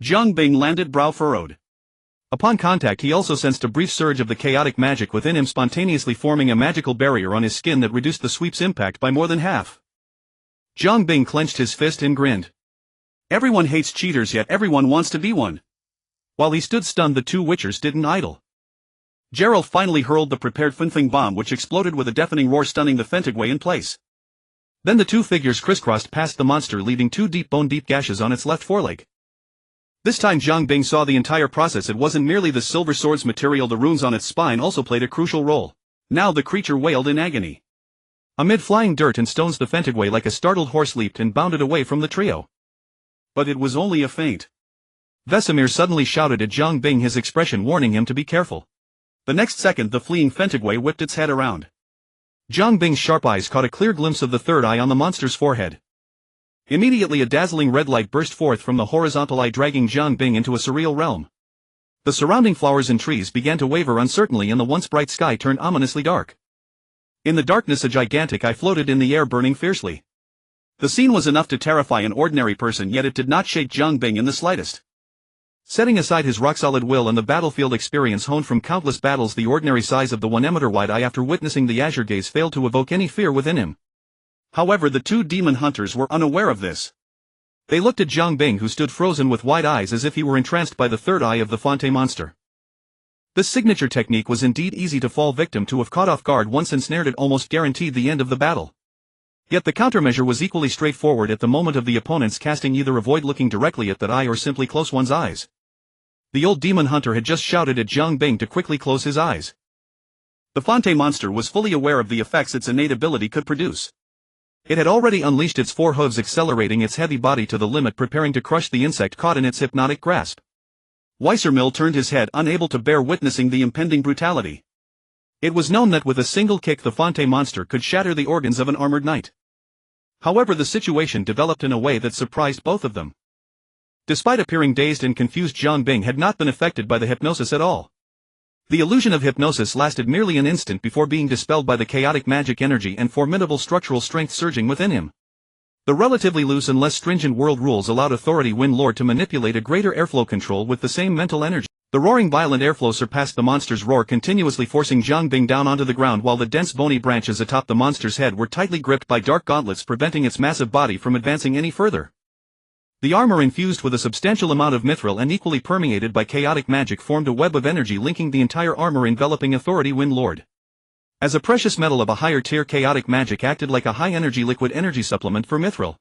Jiang Bing landed brow furrowed. Upon contact he also sensed a brief surge of the chaotic magic within him, spontaneously forming a magical barrier on his skin that reduced the sweep's impact by more than half. Jiang Bing clenched his fist and grinned. Everyone hates cheaters, yet everyone wants to be one. While he stood stunned, the two witchers didn't idle. Gerald finally hurled the prepared Funfeng bomb, which exploded with a deafening roar, stunning the Fentigway in place. Then the two figures crisscrossed past the monster, leaving two bone-deep gashes on its left foreleg. This time Jiang Bing saw the entire process. It wasn't merely the silver sword's material, the runes on its spine also played a crucial role. Now the creature wailed in agony. Amid flying dirt and stones, the Fentigway like a startled horse leaped and bounded away from the trio. But it was only a feint. Vesemir suddenly shouted at Jiang Bing, his expression warning him to be careful. The next second the fleeing Fentigway whipped its head around. Jiang Bing's sharp eyes caught a clear glimpse of the third eye on the monster's forehead. Immediately a dazzling red light burst forth from the horizontal eye, dragging Jiang Bing into a surreal realm. The surrounding flowers and trees began to waver uncertainly, and the once bright sky turned ominously dark. In the darkness a gigantic eye floated in the air, burning fiercely. The scene was enough to terrify an ordinary person, yet it did not shake Jiang Bing in the slightest. Setting aside his rock-solid will and the battlefield experience honed from countless battles, the ordinary size of the 1-meter wide eye, after witnessing the azure gaze, failed to evoke any fear within him. However, the two demon hunters were unaware of this. They looked at Jiang Bing, who stood frozen with wide eyes as if he were entranced by the third eye of the Fonte monster. This signature technique was indeed easy to fall victim to if caught off guard. Once ensnared, it almost guaranteed the end of the battle. Yet the countermeasure was equally straightforward at the moment of the opponent's casting: either avoid looking directly at that eye or simply close one's eyes. The old demon hunter had just shouted at Jiang Bing to quickly close his eyes. The Fonte monster was fully aware of the effects its innate ability could produce. It had already unleashed its four hooves, accelerating its heavy body to the limit, preparing to crush the insect caught in its hypnotic grasp. Weisermill turned his head, unable to bear witnessing the impending brutality. It was known that with a single kick the Fonte monster could shatter the organs of an armored knight. However, the situation developed in a way that surprised both of them. Despite appearing dazed and confused, Jiang Bing had not been affected by the hypnosis at all. The illusion of hypnosis lasted merely an instant before being dispelled by the chaotic magic energy and formidable structural strength surging within him. The relatively loose and less stringent world rules allowed Authority Wind Lord to manipulate a greater airflow control with the same mental energy. The roaring violent airflow surpassed the monster's roar, continuously forcing Jiang Bing down onto the ground, while the dense bony branches atop the monster's head were tightly gripped by dark gauntlets, preventing its massive body from advancing any further. The armor, infused with a substantial amount of mithril and equally permeated by chaotic magic, formed a web of energy linking the entire armor, enveloping Authority Wind Lord. As a precious metal of a higher tier, chaotic magic acted like a high-energy liquid energy supplement for mithril.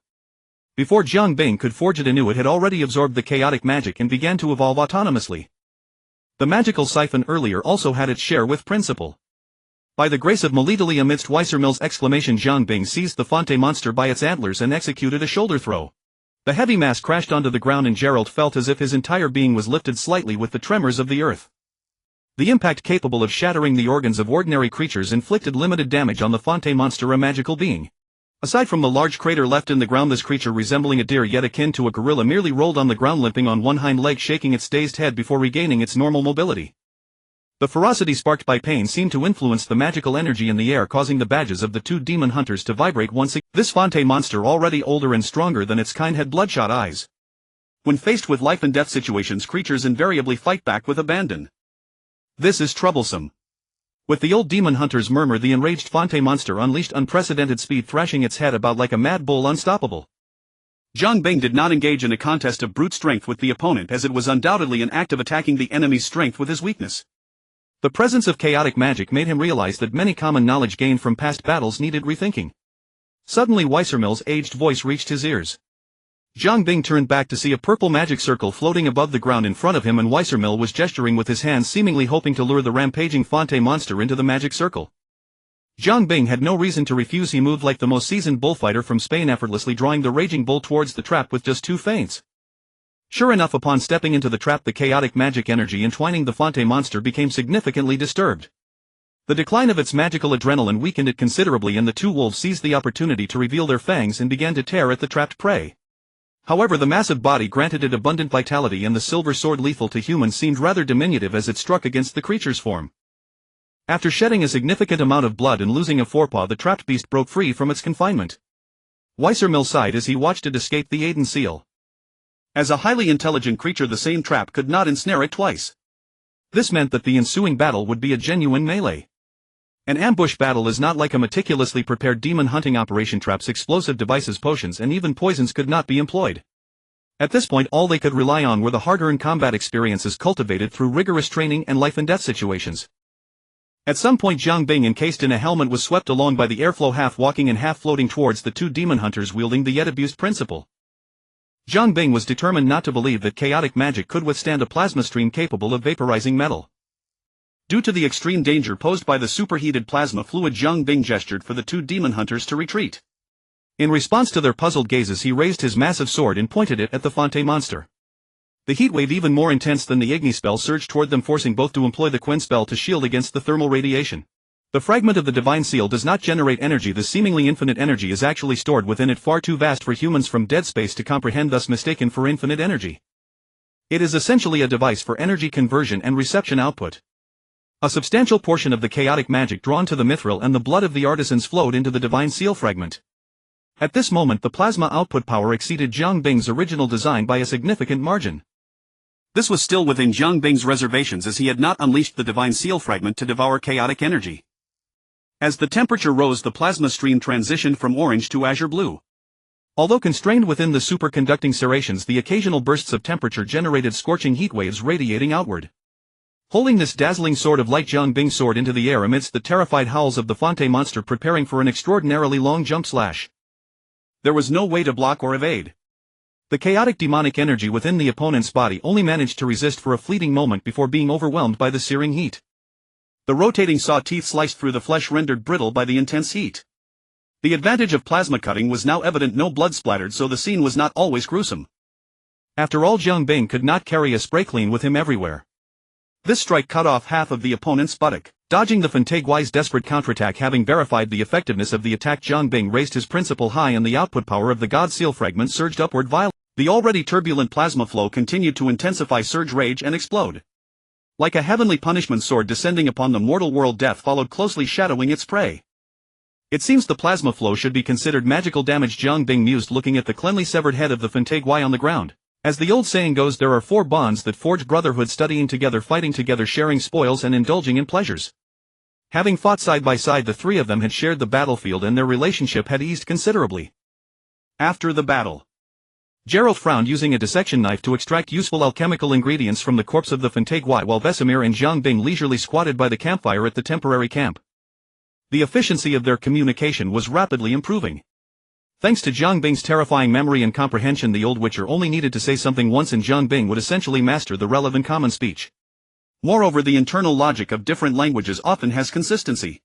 Before Jiang Bing could forge it anew, it had already absorbed the chaotic magic and began to evolve autonomously. The magical siphon earlier also had its share with principle. By the grace of Melitali, amidst Weisermill's exclamation, Jiang Bing seized the Fonte monster by its antlers and executed a shoulder throw. The heavy mass crashed onto the ground, and Gerald felt as if his entire being was lifted slightly with the tremors of the earth. The impact, capable of shattering the organs of ordinary creatures, inflicted limited damage on the Fonte monster, a magical being. Aside from the large crater left in the ground, this creature, resembling a deer yet akin to a gorilla, merely rolled on the ground, limping on one hind leg, shaking its dazed head before regaining its normal mobility. The ferocity sparked by pain seemed to influence the magical energy in the air, causing the badges of the two demon hunters to vibrate once again. This Fonte monster, already older and stronger than its kind, had bloodshot eyes. When faced with life and death situations, creatures invariably fight back with abandon. This is troublesome. With the old demon hunter's murmur, the enraged Fonte monster unleashed unprecedented speed, thrashing its head about like a mad bull, unstoppable. Jiang Bing did not engage in a contest of brute strength with the opponent, as it was undoubtedly an act of attacking the enemy's strength with his weakness. The presence of chaotic magic made him realize that many common knowledge gained from past battles needed rethinking. Suddenly Weisermill's aged voice reached his ears. Jiang Bing turned back to see a purple magic circle floating above the ground in front of him, and Weisermill was gesturing with his hands, seemingly hoping to lure the rampaging Fonte monster into the magic circle. Jiang Bing had no reason to refuse. He moved like the most seasoned bullfighter from Spain, effortlessly drawing the raging bull towards the trap with just two feints. Sure enough, upon stepping into the trap, the chaotic magic energy entwining the Fonte monster became significantly disturbed. The decline of its magical adrenaline weakened it considerably, and the two wolves seized the opportunity to reveal their fangs and began to tear at the trapped prey. However, the massive body granted it abundant vitality, and the silver sword, lethal to humans, seemed rather diminutive as it struck against the creature's form. After shedding a significant amount of blood and losing a forepaw, the trapped beast broke free from its confinement. Weisermill sighed as he watched it escape the Aden seal. As a highly intelligent creature, the same trap could not ensnare it twice. This meant that the ensuing battle would be a genuine melee. An ambush battle is not like a meticulously prepared demon hunting operation. Traps, explosive devices, potions, and even poisons could not be employed. At this point, all they could rely on were the hard-earned combat experiences cultivated through rigorous training and life-and-death situations. At some point, Jiang Bing, encased in a helmet, was swept along by the airflow, half walking and half floating towards the two demon hunters wielding the yet abused principle. Jiang Bing was determined not to believe that chaotic magic could withstand a plasma stream capable of vaporizing metal. Due to the extreme danger posed by the superheated plasma fluid, Jiang Bing gestured for the two demon hunters to retreat. In response to their puzzled gazes, he raised his massive sword and pointed it at the Fonte monster. The heatwave, even more intense than the Igni spell, surged toward them, forcing both to employ the Quen spell to shield against the thermal radiation. The fragment of the divine seal does not generate energy. The seemingly infinite energy is actually stored within it, far too vast for humans from dead space to comprehend, thus mistaken for infinite energy. It is essentially a device for energy conversion and reception output. A substantial portion of the chaotic magic drawn to the mithril and the blood of the artisans flowed into the divine seal fragment. At this moment, the plasma output power exceeded Jiang Bing's original design by a significant margin. This was still within Jiang Bing's reservations, as he had not unleashed the divine seal fragment to devour chaotic energy. As the temperature rose, the plasma stream transitioned from orange to azure blue. Although constrained within the superconducting serrations, the occasional bursts of temperature generated scorching heat waves radiating outward. Holding this dazzling sword of light, Jiang Bing soared into the air amidst the terrified howls of the Fonte monster, preparing for an extraordinarily long jump slash. There was no way to block or evade. The chaotic demonic energy within the opponent's body only managed to resist for a fleeting moment before being overwhelmed by the searing heat. The rotating saw teeth sliced through the flesh, rendered brittle by the intense heat. The advantage of plasma cutting was now evident. No blood splattered, so the scene was not always gruesome. After all, Jiang Bing could not carry a spray clean with him everywhere. This strike cut off half of the opponent's buttock. Dodging the Fantaguai's desperate counterattack, having verified the effectiveness of the attack, Jiang Bing raised his principle high and the output power of the God Seal fragment surged upward violently. The already turbulent plasma flow continued to intensify, surge, rage, and explode. Like a heavenly punishment sword descending upon the mortal world, death followed closely, shadowing its prey. It seems the plasma flow should be considered magical damage, Jiang Bing mused, looking at the cleanly severed head of the Fantaguai on the ground. As the old saying goes, there are four bonds that forge brotherhood: studying together, fighting together, sharing spoils, and indulging in pleasures. Having fought side by side, the three of them had shared the battlefield, and their relationship had eased considerably. After the battle, Gerald frowned, using a dissection knife to extract useful alchemical ingredients from the corpse of the Fantaguai, while Vesemir and Jiang Bing leisurely squatted by the campfire at the temporary camp. The efficiency of their communication was rapidly improving. Thanks to Jiang Bing's terrifying memory and comprehension, the old witcher only needed to say something once and Jiang Bing would essentially master the relevant common speech. Moreover, the internal logic of different languages often has consistency.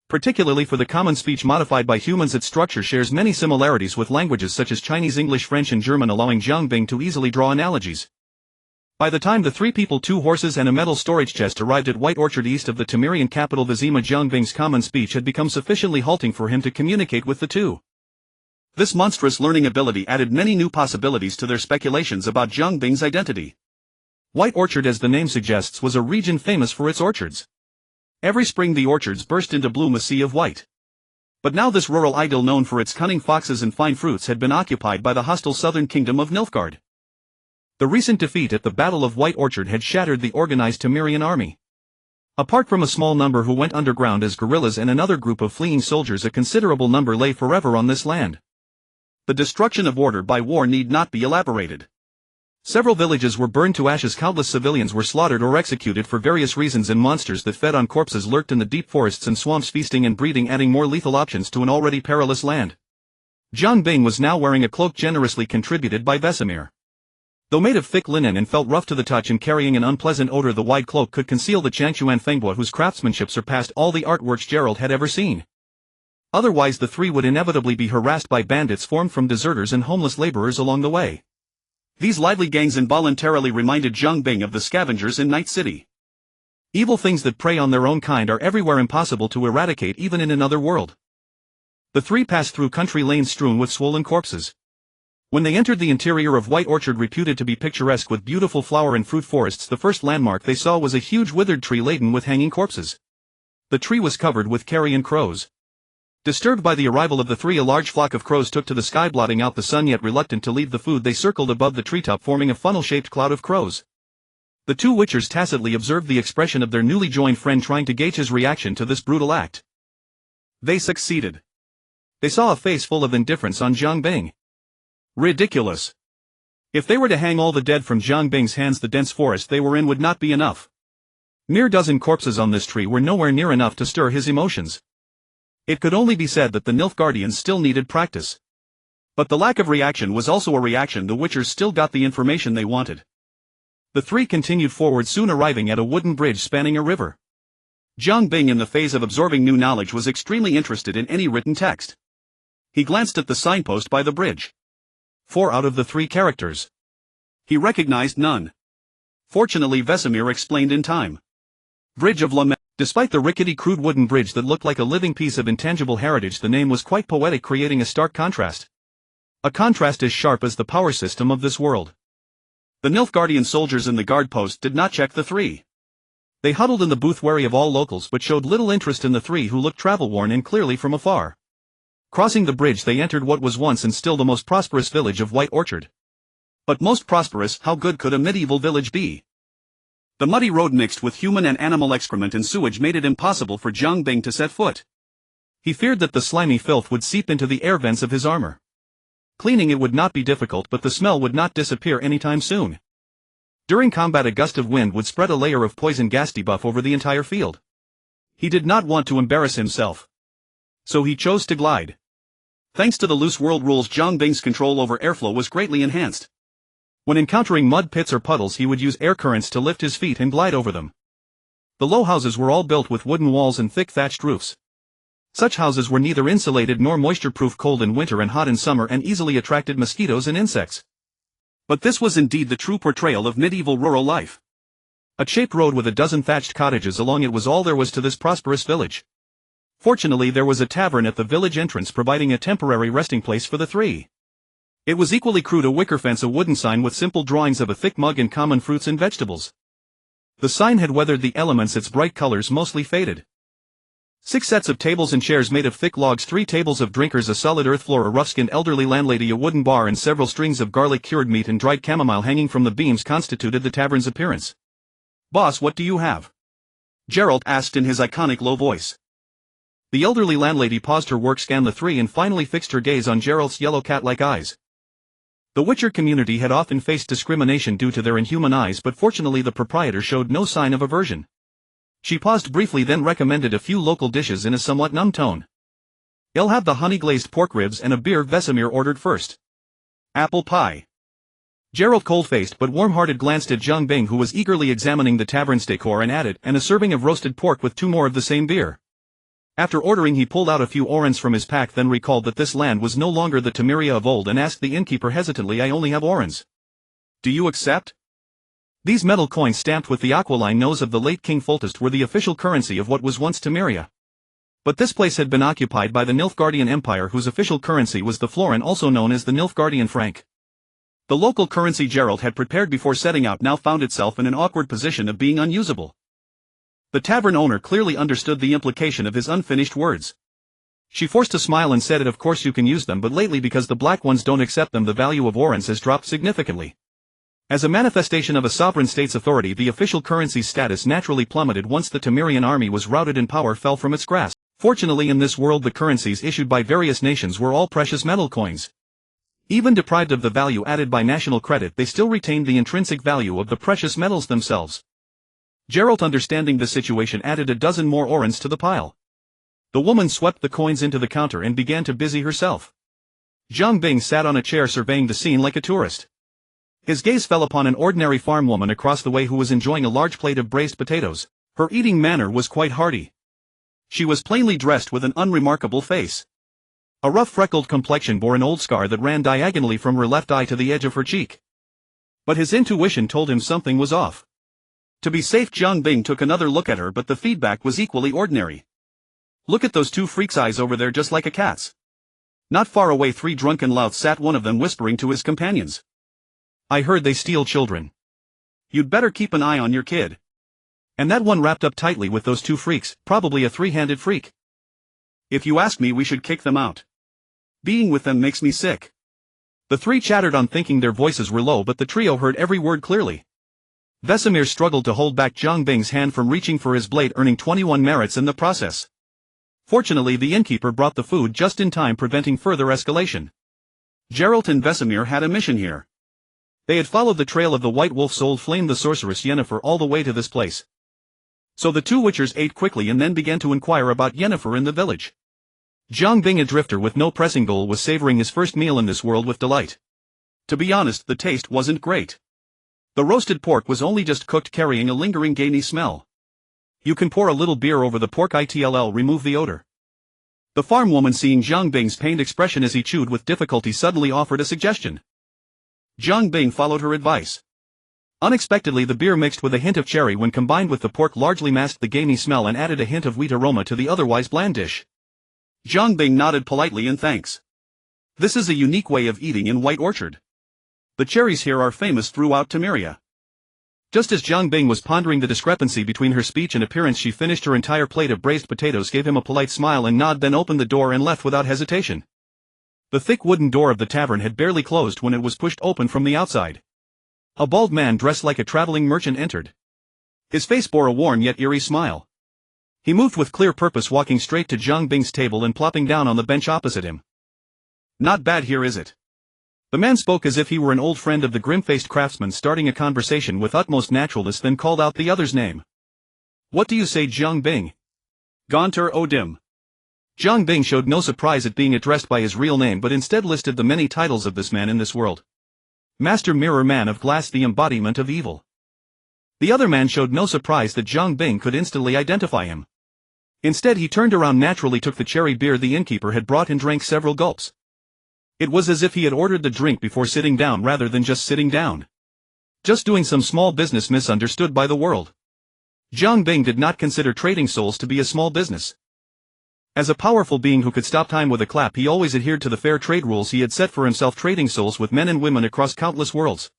Particularly for the common speech modified by humans, its structure shares many similarities with languages such as Chinese, English, French, and German, allowing Jiang Bing to easily draw analogies. By the time the three people, 2 horses, and a metal storage chest arrived at White Orchard east of the Temerian capital Vizima, Jiang Bing's common speech had become sufficiently halting for him to communicate with the two. This monstrous learning ability added many new possibilities to their speculations about Jiang Bing's identity. White Orchard, as the name suggests, was a region famous for its orchards. Every spring the orchards burst into bloom, a sea of white. But now this rural idyll, known for its cunning foxes and fine fruits, had been occupied by the hostile southern kingdom of Nilfgaard. The recent defeat at the Battle of White Orchard had shattered the organized Temerian army. Apart from a small number who went underground as guerrillas and another group of fleeing soldiers, a considerable number lay forever on this land. The destruction of order by war need not be elaborated. Several villages were burned to ashes, countless civilians were slaughtered or executed for various reasons, and monsters that fed on corpses lurked in the deep forests and swamps, feasting and breeding, adding more lethal options to an already perilous land. Jiang Bing was now wearing a cloak generously contributed by Vesemir. Though made of thick linen and felt rough to the touch and carrying an unpleasant odor, the wide cloak could conceal the Changchuan Fenghua, whose craftsmanship surpassed all the artworks Gerald had ever seen. Otherwise the three would inevitably be harassed by bandits formed from deserters and homeless laborers along the way. These lively gangs involuntarily reminded Jiang Bing of the scavengers in Night City. Evil things that prey on their own kind are everywhere, impossible to eradicate even in another world. The three passed through country lanes strewn with swollen corpses. When they entered the interior of White Orchard, reputed to be picturesque with beautiful flower and fruit forests, the first landmark they saw was a huge withered tree laden with hanging corpses. The tree was covered with carrion crows. Disturbed by the arrival of the three, a large flock of crows took to the sky, blotting out the sun, yet reluctant to leave the food they circled above the treetop, forming a funnel-shaped cloud of crows. The two witchers tacitly observed the expression of their newly joined friend, trying to gauge his reaction to this brutal act. They succeeded. They saw a face full of indifference on Jiang Bing. Ridiculous. If they were to hang all the dead from Jiang Bing's hands, the dense forest they were in would not be enough. Mere dozen corpses on this tree were nowhere near enough to stir his emotions. It could only be said that the Nilfgaardians still needed practice. But the lack of reaction was also a reaction. The witchers still got the information they wanted. The three continued forward, soon arriving at a wooden bridge spanning a river. Jiang Bing, in the phase of absorbing new knowledge, was extremely interested in any written text. He glanced at the signpost by the bridge. 4 out of the 3 characters. He recognized none. Fortunately, Vesemir explained in time. Bridge of Lament. Despite the rickety, crude wooden bridge that looked like a living piece of intangible heritage, the name was quite poetic, creating a stark contrast. A contrast as sharp as the power system of this world. The Nilfgaardian soldiers in the guard post did not check the 3. They huddled in the booth, wary of all locals, but showed little interest in the 3 who looked travel-worn and clearly from afar. Crossing the bridge, they entered what was once and still the most prosperous village of White Orchard. But most prosperous, how good could a medieval village be? The muddy road mixed with human and animal excrement and sewage made it impossible for Jiang Bing to set foot. He feared that the slimy filth would seep into the air vents of his armor. Cleaning it would not be difficult, but the smell would not disappear anytime soon. During combat, a gust of wind would spread a layer of poison gas debuff over the entire field. He did not want to embarrass himself. So he chose to glide. Thanks to the loose world rules, Jiang Bing's control over airflow was greatly enhanced. When encountering mud pits or puddles, he would use air currents to lift his feet and glide over them. The low houses were all built with wooden walls and thick thatched roofs. Such houses were neither insulated nor moisture-proof, cold in winter and hot in summer, and easily attracted mosquitoes and insects. But this was indeed the true portrayal of medieval rural life. A shaped road with a dozen thatched cottages along it was all there was to this prosperous village. Fortunately, there was a tavern at the village entrance, providing a temporary resting place for the 3. It was equally crude, a wicker fence, a wooden sign with simple drawings of a thick mug and common fruits and vegetables. The sign had weathered the elements, its bright colors mostly faded. 6 sets of tables and chairs made of thick logs, 3 tables of drinkers, a solid earth floor, a rough-skinned elderly landlady, a wooden bar, and several strings of garlic-cured meat and dried chamomile hanging from the beams constituted the tavern's appearance. "Boss, what do you have?" Geralt asked in his iconic low voice. The elderly landlady paused her work, scanned the 3, and finally fixed her gaze on Geralt's yellow cat-like eyes. The Witcher community had often faced discrimination due to their inhuman eyes, but fortunately the proprietor showed no sign of aversion. She paused briefly, then recommended a few local dishes in a somewhat numb tone. "I'll have the honey-glazed pork ribs and a beer," Vesemir ordered first. "Apple pie." Geralt, cold-faced but warm-hearted, glanced at Jiang Bing, who was eagerly examining the tavern's decor, and added, "And a serving of roasted pork with 2 more of the same beer." After ordering, he pulled out a few orens from his pack, then recalled that this land was no longer the Temeria of old and asked the innkeeper hesitantly, "I only have orens. Do you accept?" These metal coins stamped with the aquiline nose of the late King Foltest were the official currency of what was once Temeria. But this place had been occupied by the Nilfgaardian Empire, whose official currency was the florin, also known as the Nilfgaardian franc. The local currency Geralt had prepared before setting out now found itself in an awkward position of being unusable. The tavern owner clearly understood the implication of his unfinished words. She forced a smile and said, "Of course you can use them, but lately, because the black ones don't accept them, the value of orens has dropped significantly." As a manifestation of a sovereign state's authority, the official currency's status naturally plummeted once the Temerian army was routed and power fell from its grasp. Fortunately, in this world, the currencies issued by various nations were all precious metal coins. Even deprived of the value added by national credit, they still retained the intrinsic value of the precious metals themselves. Geralt, understanding the situation, added a dozen more orens to the pile. The woman swept the coins into the counter and began to busy herself. Jiang Bing sat on a chair surveying the scene like a tourist. His gaze fell upon an ordinary farm woman across the way who was enjoying a large plate of braised potatoes. Her eating manner was quite hearty. She was plainly dressed with an unremarkable face. A rough freckled complexion bore an old scar that ran diagonally from her left eye to the edge of her cheek. But his intuition told him something was off. To be safe, Jiang Bing took another look at her, but the feedback was equally ordinary. "Look at those 2 freaks' eyes over there, just like a cat's." Not far away, 3 drunken louts sat, one of them whispering to his companions. "I heard they steal children. You'd better keep an eye on your kid. And that one wrapped up tightly with those 2 freaks, probably a 3-handed freak." If you ask me, we should kick them out. Being with them makes me sick. The three chattered on, thinking their voices were low, but the trio heard every word clearly. Vesemir struggled to hold back Zhang Bing's hand from reaching for his blade, earning 21 merits in the process. Fortunately, the innkeeper brought the food just in time, preventing further escalation. Geralt and Vesemir had a mission here. They had followed the trail of the White Wolf soul Flame the sorceress Yennefer all the way to this place. So the two witchers ate quickly and then began to inquire about Yennefer in the village. Zhang Bing, a drifter with no pressing goal, was savoring his first meal in this world with delight. To be honest, the taste wasn't great. The roasted pork was only just cooked, carrying a lingering gamey smell. You can pour a little beer over the pork, it'll remove the odor. The farm woman, seeing Zhang Bing's pained expression as he chewed with difficulty, suddenly offered a suggestion. Zhang Bing followed her advice. Unexpectedly, the beer mixed with a hint of cherry when combined with the pork largely masked the gamey smell and added a hint of wheat aroma to the otherwise bland dish. Zhang Bing nodded politely in thanks. This is a unique way of eating in White Orchard. The cherries here are famous throughout Temeria. Just as Zhang Bing was pondering the discrepancy between her speech and appearance, she finished her entire plate of braised potatoes, gave him a polite smile and nod, then opened the door and left without hesitation. The thick wooden door of the tavern had barely closed when it was pushed open from the outside. A bald man dressed like a traveling merchant entered. His face bore a worn yet eerie smile. He moved with clear purpose, walking straight to Zhang Bing's table and plopping down on the bench opposite him. Not bad here, is it? The man spoke as if he were an old friend of the grim-faced craftsman, starting a conversation with utmost naturalness, then called out the other's name. What do you say, Zhang Bing? Gaunter Odim. Zhang Bing showed no surprise at being addressed by his real name, but instead listed the many titles of this man in this world. Master Mirror, Man of Glass, the embodiment of evil. The other man showed no surprise that Zhang Bing could instantly identify him. Instead, he turned around, naturally took the cherry beer the innkeeper had brought and drank several gulps. It was as if he had ordered the drink before sitting down rather than just sitting down. Just doing some small business misunderstood by the world. Zhang Bing did not consider trading souls to be a small business. As a powerful being who could stop time with a clap, he always adhered to the fair trade rules he had set for himself, trading souls with men and women across countless worlds.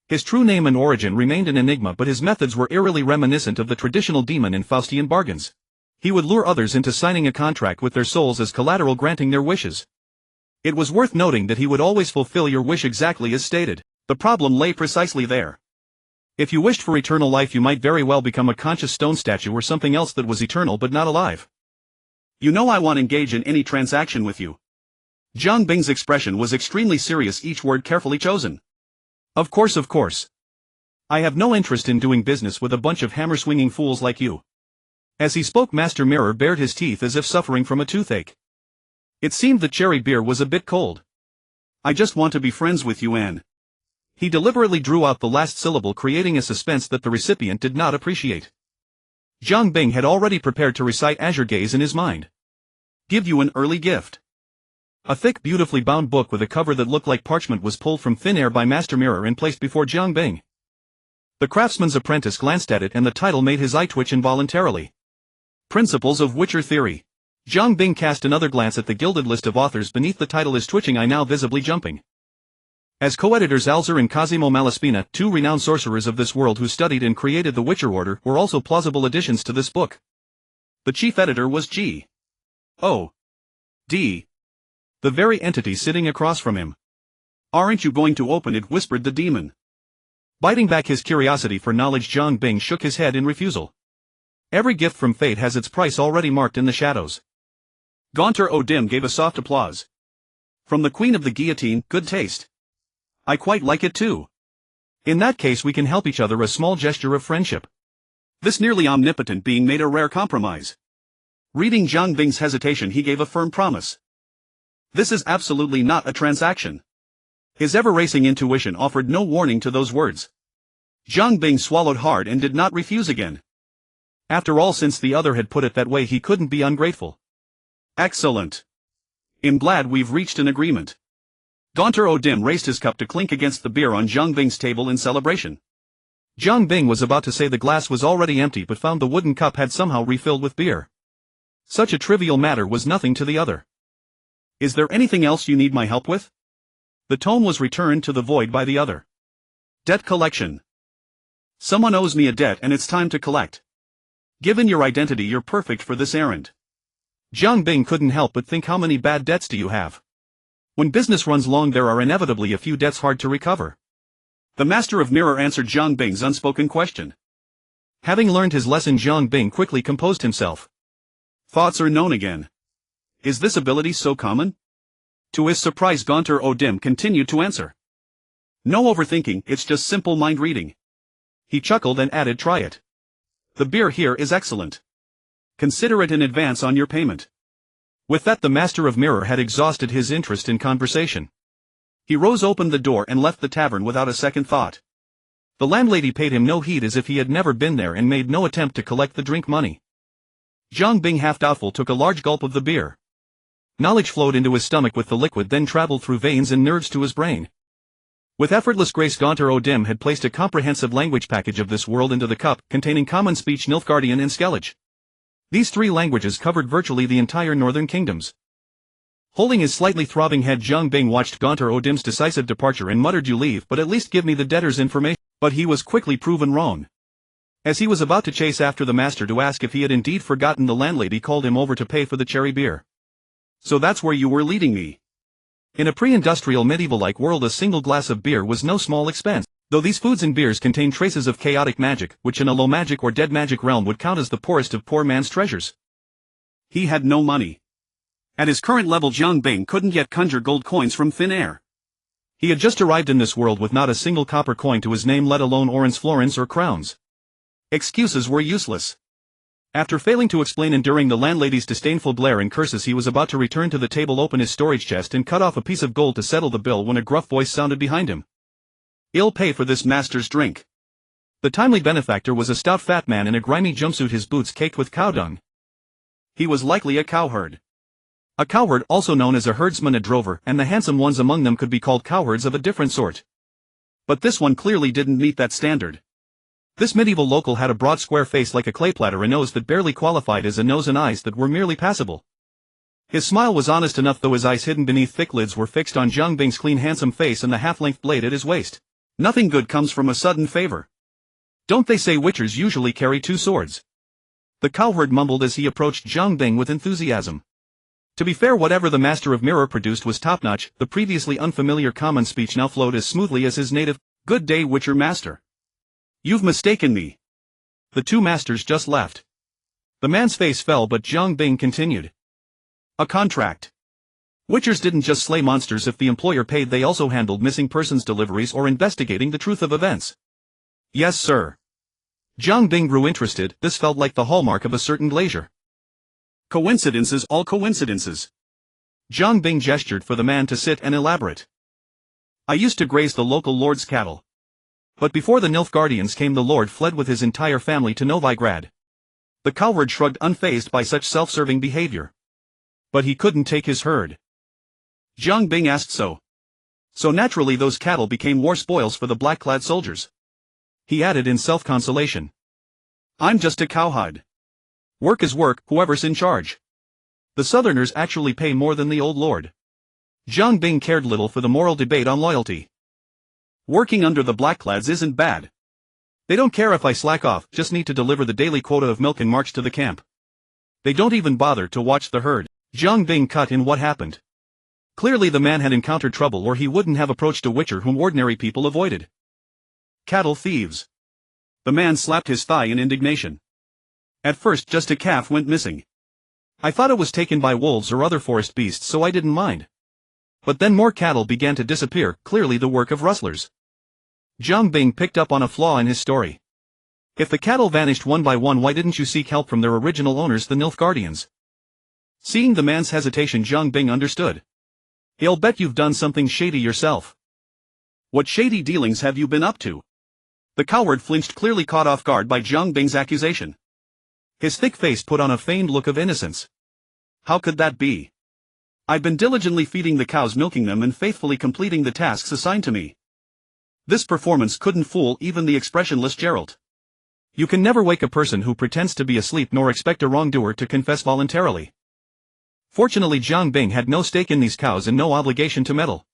His true name and origin remained an enigma, but his methods were eerily reminiscent of the traditional demon in Faustian bargains. He would lure others into signing a contract with their souls as collateral, granting their wishes. It was worth noting that he would always fulfill your wish exactly as stated. The problem lay precisely there. If you wished for eternal life, you might very well become a conscious stone statue or something else that was eternal but not alive. You know I won't engage in any transaction with you. Zhang Bing's expression was extremely serious, each word carefully chosen. Of course. I have no interest in doing business with a bunch of hammer-swinging fools like you. As he spoke, Master Mirror bared his teeth as if suffering from a toothache. It seemed the cherry beer was a bit cold. I just want to be friends with you, Anne. He deliberately drew out the last syllable, creating a suspense that the recipient did not appreciate. Zhang Bing had already prepared to recite Azure Gaze in his mind. Give you an early gift. A thick, beautifully bound book with a cover that looked like parchment was pulled from thin air by Master Mirror and placed before Zhang Bing. The craftsman's apprentice glanced at it, and the title made his eye twitch involuntarily. Principles of Witcher Theory. Zhang Bing cast another glance at the gilded list of authors beneath the title, his twitching eye now visibly jumping. As co-editors, Alzur and Cosimo Malaspina, two renowned sorcerers of this world who studied and created the Witcher Order, were also plausible additions to this book. The chief editor was G. O. D. The very entity sitting across from him. Aren't you going to open it? Whispered the demon. Biting back his curiosity for knowledge, Zhang Bing shook his head in refusal. Every gift from fate has its price already marked in the shadows. Gaunter Odim gave a soft applause. From the Queen of the Guillotine, good taste. I quite like it too. In that case, we can help each other, a small gesture of friendship. This nearly omnipotent being made a rare compromise. Reading Zhang Bing's hesitation, he gave a firm promise. This is absolutely not a transaction. His ever-racing intuition offered no warning to those words. Zhang Bing swallowed hard and did not refuse again. After all, since the other had put it that way, he couldn't be ungrateful. Excellent. I'm glad we've reached an agreement. Gaunter Odim raised his cup to clink against the beer on Zhang Bing's table in celebration. Zhang Bing was about to say the glass was already empty, but found the wooden cup had somehow refilled with beer. Such a trivial matter was nothing to the other. Is there anything else you need my help with? The tone was returned to the void by the other. Debt collection. Someone owes me a debt and it's time to collect. Given your identity, you're perfect for this errand. Jiang Bing couldn't help but think, how many bad debts do you have? When business runs long, there are inevitably a few debts hard to recover. The Master of Mirror answered Jiang Bing's unspoken question. Having learned his lesson, Jiang Bing quickly composed himself. Thoughts are known again. Is this ability so common? To his surprise, Gaunter Odim continued to answer. No overthinking, it's just simple mind reading. He chuckled and added, try it. The beer here is excellent. Consider it in advance on your payment. With that, the Master of Mirror had exhausted his interest in conversation. He rose, opened the door, and left the tavern without a second thought. The landlady paid him no heed, as if he had never been there, and made no attempt to collect the drink money. Jiang Bing, half doubtful, took a large gulp of the beer. Knowledge flowed into his stomach with the liquid, then traveled through veins and nerves to his brain. With effortless grace, Gaunter Odim had placed a comprehensive language package of this world into the cup, containing common speech, Nilfgaardian, and Skellige. These 3 languages covered virtually the entire northern kingdoms. Holding his slightly throbbing head, Jiang Bing watched Gaunter Odim's decisive departure and muttered, you leave, but at least give me the debtor's information. But he was quickly proven wrong. As he was about to chase after the master to ask if he had indeed forgotten, the landlady called him over to pay for the cherry beer. So that's where you were leading me. In a pre-industrial medieval-like world, a single glass of beer was no small expense, though these foods and beers contain traces of chaotic magic, which in a low magic or dead magic realm would count as the poorest of poor man's treasures. He had no money. At his current level, Jiang Bing couldn't yet conjure gold coins from thin air. He had just arrived in this world with not a single copper coin to his name, let alone orens, florins, or crowns. Excuses were useless. After failing to explain, enduring the landlady's disdainful glare and curses, he was about to return to the table, open his storage chest, and cut off a piece of gold to settle the bill, when a gruff voice sounded behind him. Ill pay for this master's drink. The timely benefactor was a stout fat man in a grimy jumpsuit, his boots caked with cow dung. He was likely a cowherd. A cowherd, also known as a herdsman, a drover, and the handsome ones among them could be called cowherds of a different sort. But this one clearly didn't meet that standard. This medieval local had a broad square face like a clay platter, a nose that barely qualified as a nose, and eyes that were merely passable. His smile was honest enough, though his eyes, hidden beneath thick lids, were fixed on Jiang Bing's clean, handsome face and the half-length blade at his waist. Nothing good comes from a sudden favor. Don't they say witchers usually carry 2 swords? The cowherd mumbled as he approached Jiang Bing with enthusiasm. To be fair, whatever the Master of Mirror produced was top-notch. The previously unfamiliar common speech now flowed as smoothly as his native, "Good day, Witcher Master. You've mistaken me." The 2 masters just laughed. The man's face fell, but Jiang Bing continued. "A contract. Witchers didn't just slay monsters if the employer paid, they also handled missing persons deliveries or investigating the truth of events." "Yes, sir." Jiang Bing grew interested. This felt like the hallmark of a certain glazier. "Coincidences, all coincidences." Jiang Bing gestured for the man to sit and elaborate. "I used to graze the local lord's cattle. But before the Nilfgaardians came, the lord fled with his entire family to Novigrad." The cowherd shrugged, unfazed by such self-serving behavior. "But he couldn't take his herd." Jiang Bing asked. So naturally those cattle became war spoils for the black-clad soldiers." He added in self-consolation. "I'm just a cowhide. Work is work, whoever's in charge. The Southerners actually pay more than the old lord." Jiang Bing cared little for the moral debate on loyalty. "Working under the blackclads isn't bad. They don't care if I slack off, just need to deliver the daily quota of milk and march to the camp. They don't even bother to watch the herd." Jiang Bing cut in what happened. Clearly the man had encountered trouble, or he wouldn't have approached a witcher whom ordinary people avoided. "Cattle thieves." The man slapped his thigh in indignation. "At first just a calf went missing. I thought it was taken by wolves or other forest beasts, so I didn't mind. But then more cattle began to disappear, clearly the work of rustlers." Jiang Bing picked up on a flaw in his story. "If the cattle vanished one by one, why didn't you seek help from their original owners, the Nilfgaardians?" Seeing the man's hesitation, Jiang Bing understood. "I'll bet you've done something shady yourself." "What shady dealings have you been up to?" The cowherd flinched, clearly caught off guard by Jiang Bing's accusation. His thick face put on a feigned look of innocence. "How could that be? I've been diligently feeding the cows, milking them, and faithfully completing the tasks assigned to me." This performance couldn't fool even the expressionless Geralt. You can never wake a person who pretends to be asleep, nor expect a wrongdoer to confess voluntarily. Fortunately, Jiang Bing had no stake in these cows and no obligation to meddle.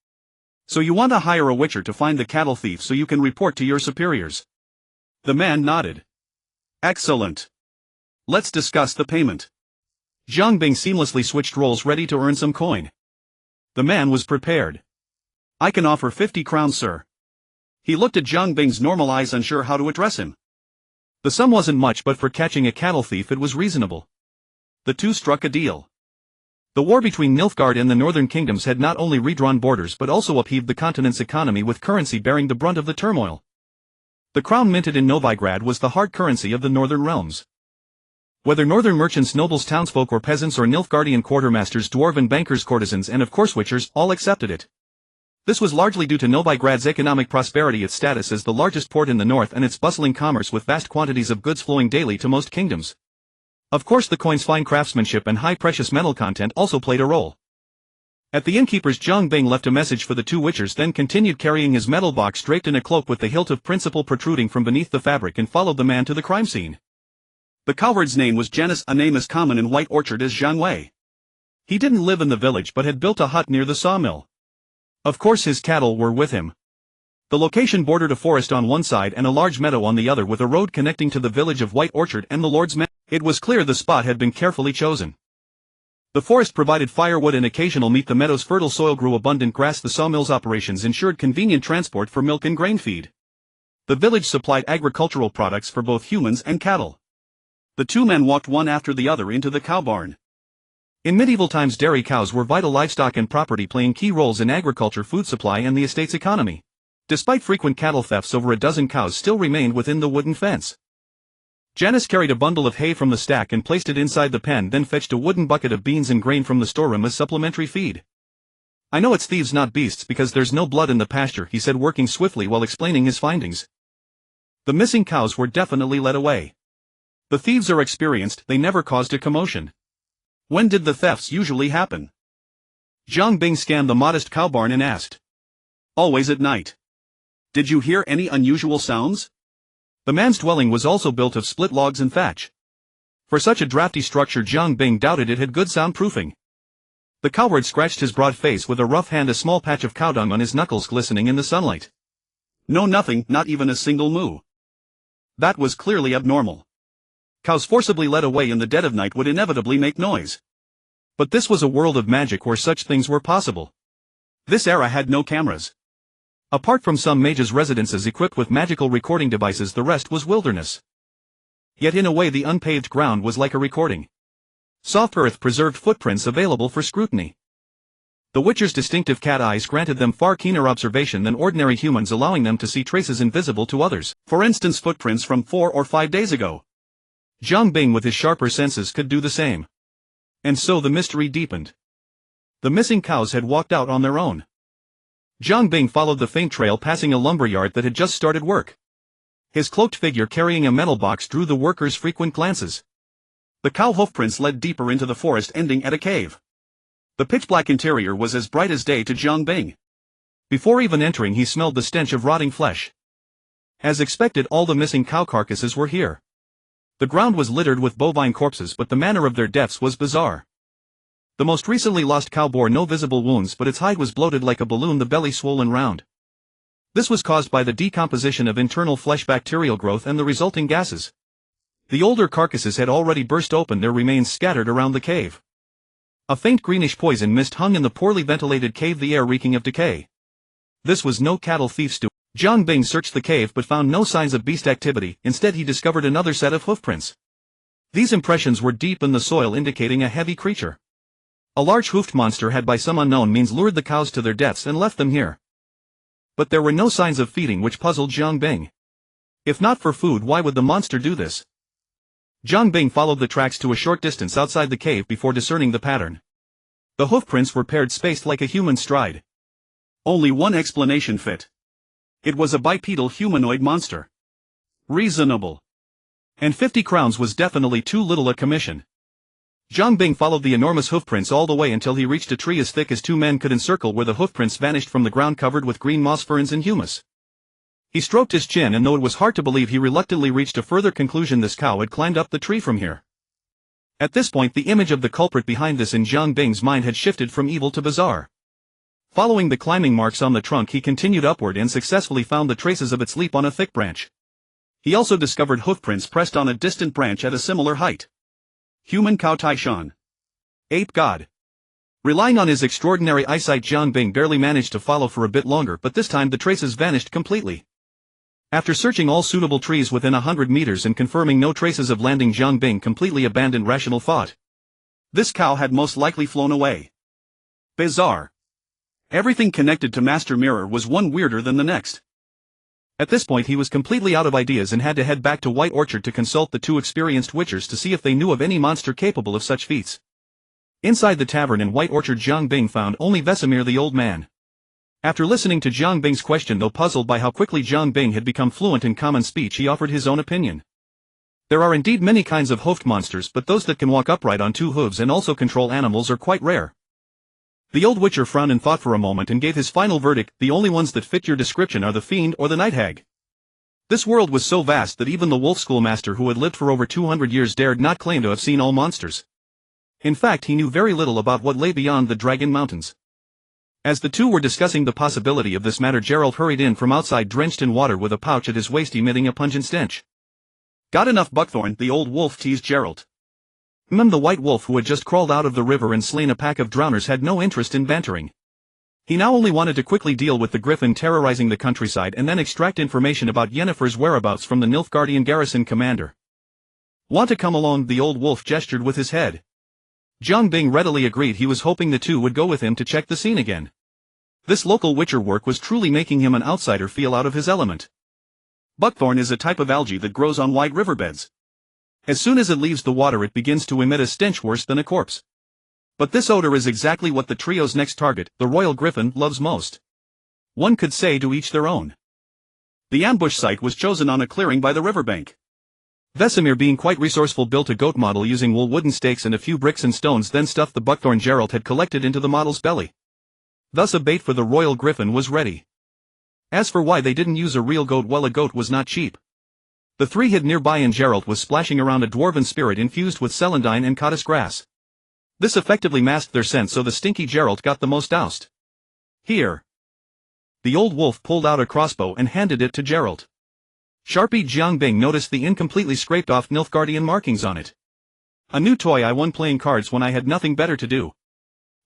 "So you want to hire a witcher to find the cattle thief so you can report to your superiors?" The man nodded. "Excellent. Let's discuss the payment." Zhang Bing seamlessly switched roles, ready to earn some coin. The man was prepared. "I can offer 50 crowns, sir." He looked at Zhang Bing's normal eyes, unsure how to address him. The sum wasn't much, but for catching a cattle thief it was reasonable. The two struck a deal. The war between Nilfgaard and the northern kingdoms had not only redrawn borders but also upheaved the continent's economy, with currency bearing the brunt of the turmoil. The crown minted in Novigrad was the hard currency of the northern realms. Whether northern merchants, nobles, townsfolk or peasants, or Nilfgaardian quartermasters, dwarven bankers, courtesans and of course witchers, all accepted it. This was largely due to Novigrad's economic prosperity, its status as the largest port in the north, and its bustling commerce with vast quantities of goods flowing daily to most kingdoms. Of course the coin's fine craftsmanship and high precious metal content also played a role. At the innkeeper's, Zhang Bing left a message for the two witchers, then continued carrying his metal box draped in a cloak with the hilt of principal protruding from beneath the fabric, and followed the man to the crime scene. The cowherd's name was Janus, a name as common in White Orchard as Zhang Wei. He didn't live in the village but had built a hut near the sawmill. Of course his cattle were with him. The location bordered a forest on one side and a large meadow on the other, with a road connecting to the village of White Orchard and the Lord's Manor. It was clear the spot had been carefully chosen. The forest provided firewood and occasional meat, the meadow's fertile soil grew abundant grass, the sawmill's operations ensured convenient transport for milk and grain feed. The village supplied agricultural products for both humans and cattle. The two men walked one after the other into the cow barn. In medieval times, dairy cows were vital livestock and property, playing key roles in agriculture, food supply and the estate's economy. Despite frequent cattle thefts, over a dozen cows still remained within the wooden fence. Janice carried a bundle of hay from the stack and placed it inside the pen, then fetched a wooden bucket of beans and grain from the storeroom as supplementary feed. "I know it's thieves, not beasts, because there's no blood in the pasture," he said, working swiftly while explaining his findings. The missing cows were definitely led away. The thieves are experienced, they never caused a commotion. When did the thefts usually happen? Zhang Bing scanned the modest cow barn and asked. "Always at night." "Did you hear any unusual sounds?" The man's dwelling was also built of split logs and thatch. For such a drafty structure, Zhang Bing doubted it had good soundproofing. The cowherd scratched his broad face with a rough hand, a small patch of cow dung on his knuckles glistening in the sunlight. "No, nothing, not even a single moo." That was clearly abnormal. Cows forcibly led away in the dead of night would inevitably make noise. But this was a world of magic where such things were possible. This era had no cameras. Apart from some mages' residences equipped with magical recording devices, the rest was wilderness. Yet in a way the unpaved ground was like a recording. Soft earth preserved footprints available for scrutiny. The Witcher's distinctive cat eyes granted them far keener observation than ordinary humans, allowing them to see traces invisible to others. For instance, footprints from 4 or 5 days ago. Zhang Bing with his sharper senses could do the same. And so the mystery deepened. The missing cows had walked out on their own. Zhang Bing followed the faint trail, passing a lumberyard that had just started work. His cloaked figure carrying a metal box drew the workers' frequent glances. The cow hoofprints led deeper into the forest, ending at a cave. The pitch-black interior was as bright as day to Zhang Bing. Before even entering, he smelled the stench of rotting flesh. As expected, all the missing cow carcasses were here. The ground was littered with bovine corpses, but the manner of their deaths was bizarre. The most recently lost cow bore no visible wounds, but its hide was bloated like a balloon, the belly swollen round. This was caused by the decomposition of internal flesh, bacterial growth and the resulting gases. The older carcasses had already burst open, their remains scattered around the cave. A faint greenish poison mist hung in the poorly ventilated cave, the air reeking of decay. This was no cattle thief's doing. Zhang Bing searched the cave but found no signs of beast activity. Instead he discovered another set of hoofprints. These impressions were deep in the soil, indicating a heavy creature. A large hoofed monster had by some unknown means lured the cows to their deaths and left them here. But there were no signs of feeding, which puzzled Zhang Bing. If not for food, why would the monster do this? Zhang Bing followed the tracks to a short distance outside the cave before discerning the pattern. The hoofprints were paired, spaced like a human stride. Only one explanation fit. It was a bipedal humanoid monster. Reasonable. And 50 crowns was definitely too little a commission. Zhang Bing followed the enormous hoofprints all the way until he reached a tree as thick as 2 men could encircle, where the hoofprints vanished from the ground covered with green moss, ferns and humus. He stroked his chin, and though it was hard to believe, he reluctantly reached a further conclusion: this cow had climbed up the tree from here. At this point the image of the culprit behind this in Zhang Bing's mind had shifted from evil to bizarre. Following the climbing marks on the trunk, he continued upward and successfully found the traces of its leap on a thick branch. He also discovered hoofprints pressed on a distant branch at a similar height. Human cow Taishan. Ape God. Relying on his extraordinary eyesight, Jiang Bing barely managed to follow for a bit longer, but this time the traces vanished completely. After searching all suitable trees within 100 meters and confirming no traces of landing, Jiang Bing completely abandoned rational thought. This cow had most likely flown away. Bizarre. Everything connected to Master Mirror was one weirder than the next. At this point he was completely out of ideas and had to head back to White Orchard to consult the two experienced witchers to see if they knew of any monster capable of such feats. Inside the tavern in White Orchard, Jiang Bing found only Vesemir the old man. After listening to Jiang Bing's question, though puzzled by how quickly Jiang Bing had become fluent in common speech, he offered his own opinion. There are indeed many kinds of hoofed monsters, but those that can walk upright on two hooves and also control animals are quite rare. The old witcher frowned and thought for a moment and gave his final verdict: the only ones that fit your description are the fiend or the night hag. This world was so vast that even the wolf schoolmaster who had lived for over 200 years dared not claim to have seen all monsters. In fact, he knew very little about what lay beyond the Dragon Mountains. As the two were discussing the possibility of this matter, Gerald hurried in from outside, drenched in water with a pouch at his waist emitting a pungent stench. Got enough buckthorn? The old wolf teased Gerald. The white wolf, who had just crawled out of the river and slain a pack of drowners, had no interest in bantering. He now only wanted to quickly deal with the griffin terrorizing the countryside and then extract information about Yennefer's whereabouts from the Nilfgaardian garrison commander. Want to come along? The old wolf gestured with his head. Jiang Bing readily agreed. He was hoping the two would go with him to check the scene again. This local witcher work was truly making him an outsider feel out of his element. Buckthorn is a type of algae that grows on wide riverbeds. As soon as it leaves the water, it begins to emit a stench worse than a corpse. But this odor is exactly what the trio's next target, the royal griffin, loves most. One could say to each their own. The ambush site was chosen on a clearing by the riverbank. Vesemir, being quite resourceful, built a goat model using wool, wooden stakes and a few bricks and stones, then stuffed the buckthorn Gerald had collected into the model's belly. Thus a bait for the royal griffin was ready. As for why they didn't use a real goat, well, a goat was not cheap. The three hid nearby and Gerald was splashing around a dwarven spirit infused with celandine and caddis grass. This effectively masked their scent, so the stinky Gerald got the most doused. Here. The old wolf pulled out a crossbow and handed it to Gerald. Sharpie Jiang Bing noticed the incompletely scraped off Nilfgaardian markings on it. A new toy I won playing cards when I had nothing better to do.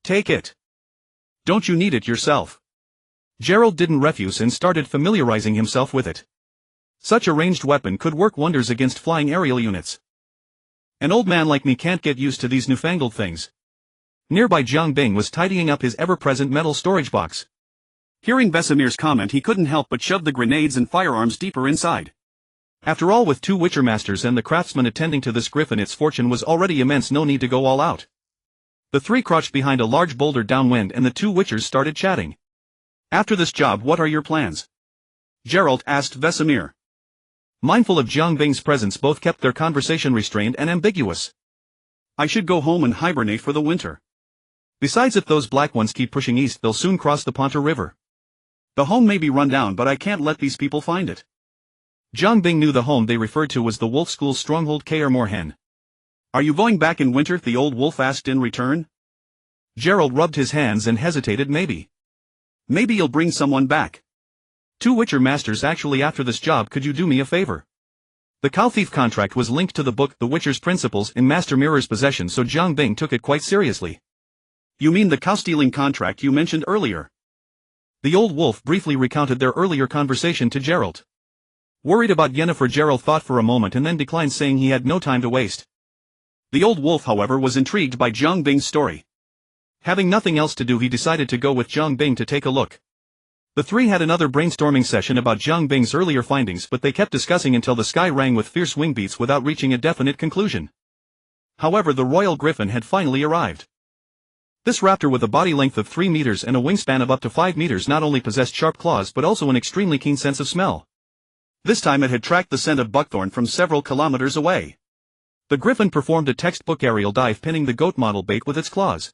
Take it. Don't you need it yourself? Gerald didn't refuse and started familiarizing himself with it. Such a ranged weapon could work wonders against flying aerial units. An old man like me can't get used to these newfangled things. Nearby, Jiang Bing was tidying up his ever-present metal storage box. Hearing Vesemir's comment, he couldn't help but shove the grenades and firearms deeper inside. After all, with two witcher masters and the craftsman attending to this griffin, its fortune was already immense, no need to go all out. The three crouched behind a large boulder downwind and the two witchers started chatting. After this job, what are your plans? Gerald asked Vesemir. Mindful of Jiang Bing's presence, both kept their conversation restrained and ambiguous. I should go home and hibernate for the winter. Besides, if those black ones keep pushing east, they'll soon cross the Ponta River. The home may be run down, but I can't let these people find it. Jiang Bing knew the home they referred to was the wolf school's stronghold, Kaer Morhen. Are you going back in winter? The old wolf asked in return. Gerald rubbed his hands and hesitated. Maybe you'll bring someone back. Two witcher masters actually after this job. Could you do me a favor? The cow thief contract was linked to the book The Witcher's Principles in Master Mirror's possession, so Jiang Bing took it quite seriously. You mean the cow-stealing contract you mentioned earlier? The old wolf briefly recounted their earlier conversation to Gerald. Worried about Yennefer, Gerald thought for a moment and then declined, saying he had no time to waste. The old wolf, however, was intrigued by Jiang Bing's story. Having nothing else to do, he decided to go with Jiang Bing to take a look. The three had another brainstorming session about Jiang Bing's earlier findings, but they kept discussing until the sky rang with fierce wing beats without reaching a definite conclusion. However, the royal griffin had finally arrived. This raptor, with a body length of 3 meters and a wingspan of up to 5 meters, not only possessed sharp claws but also an extremely keen sense of smell. This time it had tracked the scent of buckthorn from several kilometers away. The griffin performed a textbook aerial dive, pinning the goat model bait with its claws.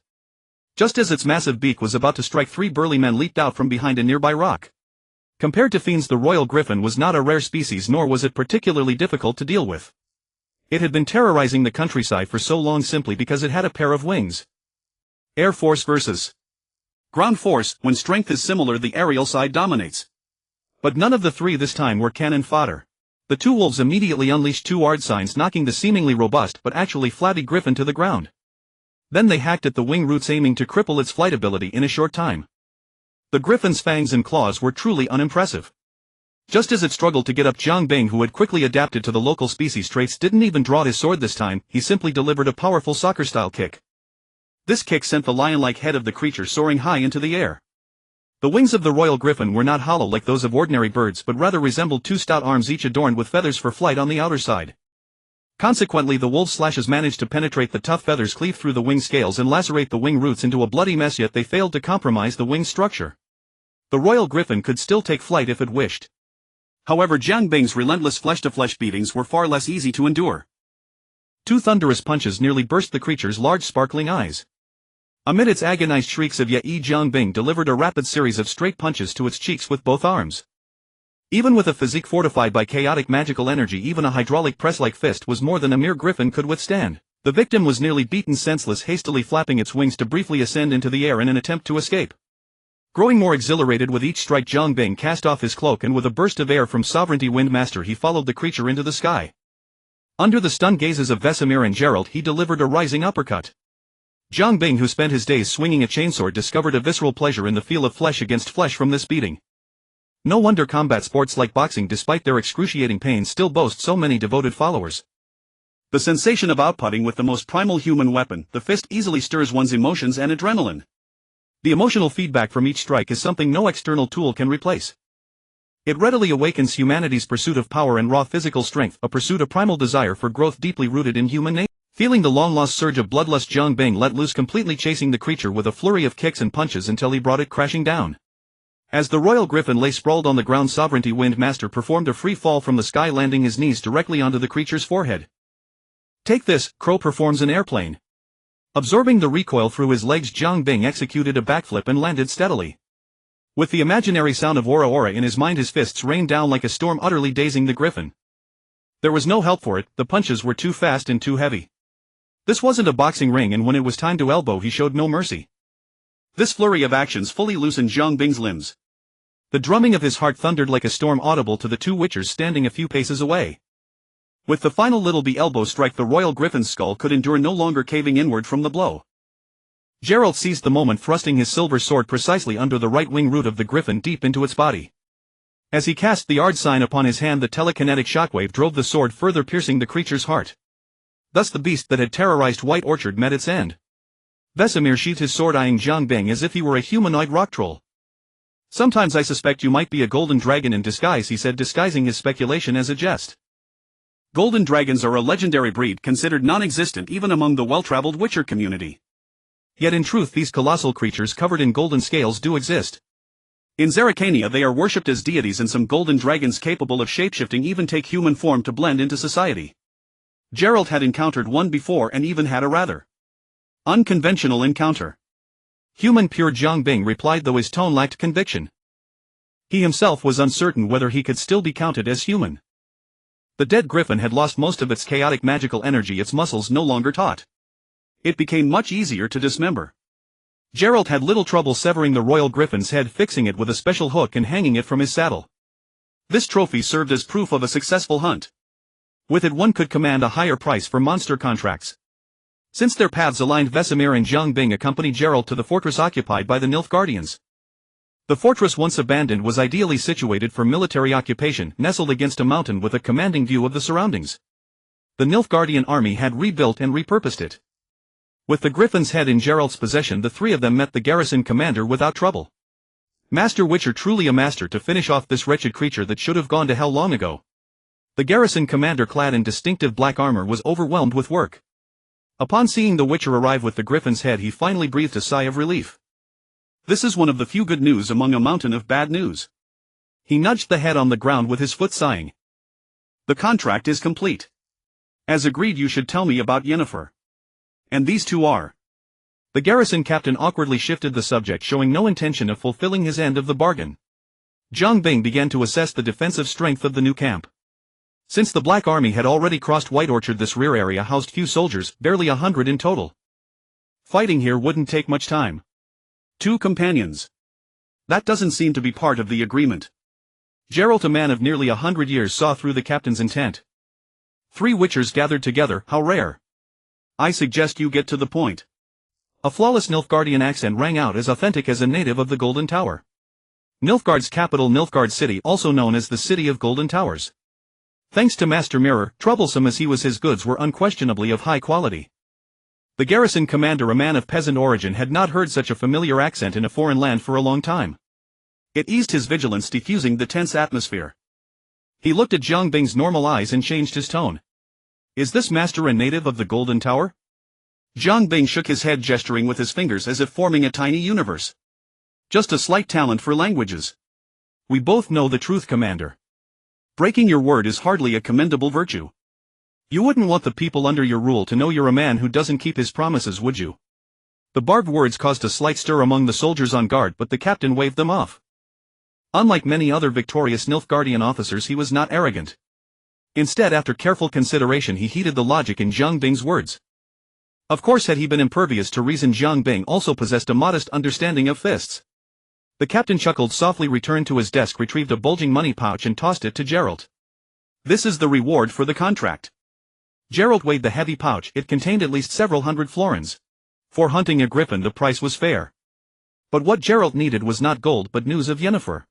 Just as its massive beak was about to strike, 3 burly men leaped out from behind a nearby rock. Compared to fiends, the royal griffin was not a rare species, nor was it particularly difficult to deal with. It had been terrorizing the countryside for so long simply because it had a pair of wings. Air Force versus Ground Force. When strength is similar, the aerial side dominates. But none of the three this time were cannon fodder. The two wolves immediately unleashed 2 ard signs, knocking the seemingly robust but actually flabby griffin to the ground. Then they hacked at the wing roots, aiming to cripple its flight ability in a short time. The griffin's fangs and claws were truly unimpressive. Just as it struggled to get up, Jiang Bing, who had quickly adapted to the local species traits, didn't even draw his sword this time. He simply delivered a powerful soccer-style kick. This kick sent the lion-like head of the creature soaring high into the air. The wings of the royal griffin were not hollow like those of ordinary birds, but rather resembled two stout arms, each adorned with feathers for flight on the outer side. Consequently, the wolf's slashes managed to penetrate the tough feathers, cleave through the wing scales, and lacerate the wing roots into a bloody mess, yet they failed to compromise the wing structure. The royal griffin could still take flight if it wished. However, Jiang Bing's relentless flesh-to-flesh beatings were far less easy to endure. Two thunderous punches nearly burst the creature's large sparkling eyes. Amid its agonized shrieks of Yi, Jiang Bing delivered a rapid series of straight punches to its cheeks with both arms. Even with a physique fortified by chaotic magical energy, even a hydraulic press-like fist was more than a mere griffin could withstand. The victim was nearly beaten senseless, hastily flapping its wings to briefly ascend into the air in an attempt to escape. Growing more exhilarated with each strike, Jiang Bing cast off his cloak, and with a burst of air from Sovereignty Windmaster he followed the creature into the sky. Under the stunned gazes of Vesemir and Gerald, he delivered a rising uppercut. Jiang Bing, who spent his days swinging a chainsword, discovered a visceral pleasure in the feel of flesh against flesh from this beating. No wonder combat sports like boxing, despite their excruciating pain, still boast so many devoted followers. The sensation of outputting with the most primal human weapon, the fist, easily stirs one's emotions and adrenaline. The emotional feedback from each strike is something no external tool can replace. It readily awakens humanity's pursuit of power and raw physical strength, a pursuit, a primal desire for growth deeply rooted in human nature. Feeling the long-lost surge of bloodlust, Jiang Bing let loose, completely chasing the creature with a flurry of kicks and punches until he brought it crashing down. As the royal griffin lay sprawled on the ground, Sovereignty Windmaster performed a free fall from the sky, landing his knees directly onto the creature's forehead. Take this, Crow performs an airplane. Absorbing the recoil through his legs, Jiang Bing executed a backflip and landed steadily. With the imaginary sound of Ora Ora in his mind, his fists rained down like a storm, utterly dazing the griffin. There was no help for it, the punches were too fast and too heavy. This wasn't a boxing ring, and when it was time to elbow he showed no mercy. This flurry of actions fully loosened Jiang Bing's limbs. The drumming of his heart thundered like a storm, audible to the two witchers standing a few paces away. With the final little bee elbow strike, the royal griffin's skull could endure no longer, caving inward from the blow. Gerald seized the moment, thrusting his silver sword precisely under the right wing root of the griffin, deep into its body. As he cast the Ard sign upon his hand, the telekinetic shockwave drove the sword further, piercing the creature's heart. Thus the beast that had terrorized White Orchard met its end. Vesemir sheathed his sword, eyeing Jiang Bing as if he were a humanoid rock troll. "Sometimes I suspect you might be a golden dragon in disguise," he said, disguising his speculation as a jest. Golden dragons are a legendary breed, considered non-existent even among the well-traveled witcher community. Yet in truth, these colossal creatures covered in golden scales do exist. In Zerrikania they are worshipped as deities, and some golden dragons capable of shapeshifting even take human form to blend into society. Gerald had encountered one before, and even had a rather unconventional encounter. "Human pure," Jiang Bing replied, though his tone lacked conviction. He himself was uncertain whether he could still be counted as human. The dead griffin had lost most of its chaotic magical energy, its muscles no longer taut. It became much easier to dismember. Gerald had little trouble severing the royal griffin's head, fixing it with a special hook and hanging it from his saddle. This trophy served as proof of a successful hunt. With it one could command a higher price for monster contracts. Since their paths aligned, Vesemir and Jiang Bing accompanied Gerald to the fortress occupied by the Nilfgaardians. The fortress, once abandoned, was ideally situated for military occupation, nestled against a mountain with a commanding view of the surroundings. The Nilfgaardian army had rebuilt and repurposed it. With the griffin's head in Gerald's possession, the three of them met the garrison commander without trouble. Master Witcher, truly a master to finish off this wretched creature that should have gone to hell long ago. The garrison commander, clad in distinctive black armor, was overwhelmed with work. Upon seeing the Witcher arrive with the griffin's head, he finally breathed a sigh of relief. This is one of the few good news among a mountain of bad news. He nudged the head on the ground with his foot, sighing. "The contract is complete. As agreed, you should tell me about Yennefer. And these two are." The garrison captain awkwardly shifted the subject, showing no intention of fulfilling his end of the bargain. Jiang Bing began to assess the defensive strength of the new camp. Since the Black Army had already crossed White Orchard, this rear area housed few soldiers, barely 100 in total. Fighting here wouldn't take much time. 2 companions. That doesn't seem to be part of the agreement. Gerald, a man of nearly 100 years, saw through the captain's intent. 3 witchers gathered together, how rare. I suggest you get to the point. A flawless Nilfgaardian accent rang out as authentic as a native of the Golden Tower. Nilfgaard's capital, Nilfgaard City, also known as the City of Golden Towers. Thanks to Master Mirror, troublesome as he was, his goods were unquestionably of high quality. The garrison commander, a man of peasant origin, had not heard such a familiar accent in a foreign land for a long time. It eased his vigilance, diffusing the tense atmosphere. He looked at Jiang Bing's normal eyes and changed his tone. Is this master a native of the Golden Tower? Jiang Bing shook his head, gesturing with his fingers as if forming a tiny universe. Just a slight talent for languages. We both know the truth, Commander. Breaking your word is hardly a commendable virtue. You wouldn't want the people under your rule to know you're a man who doesn't keep his promises, would you? The barbed words caused a slight stir among the soldiers on guard, but the captain waved them off. Unlike many other victorious Nilfgaardian officers, he was not arrogant. Instead, after careful consideration, he heeded the logic in Jiang Bing's words. Of course, had he been impervious to reason, Jiang Bing also possessed a modest understanding of fists. The captain chuckled softly, returned to his desk, retrieved a bulging money pouch and tossed it to Gerald. This is the reward for the contract. Gerald weighed the heavy pouch. It contained at least several hundred florins. For hunting a griffin, the price was fair. But what Gerald needed was not gold but news of Yennefer.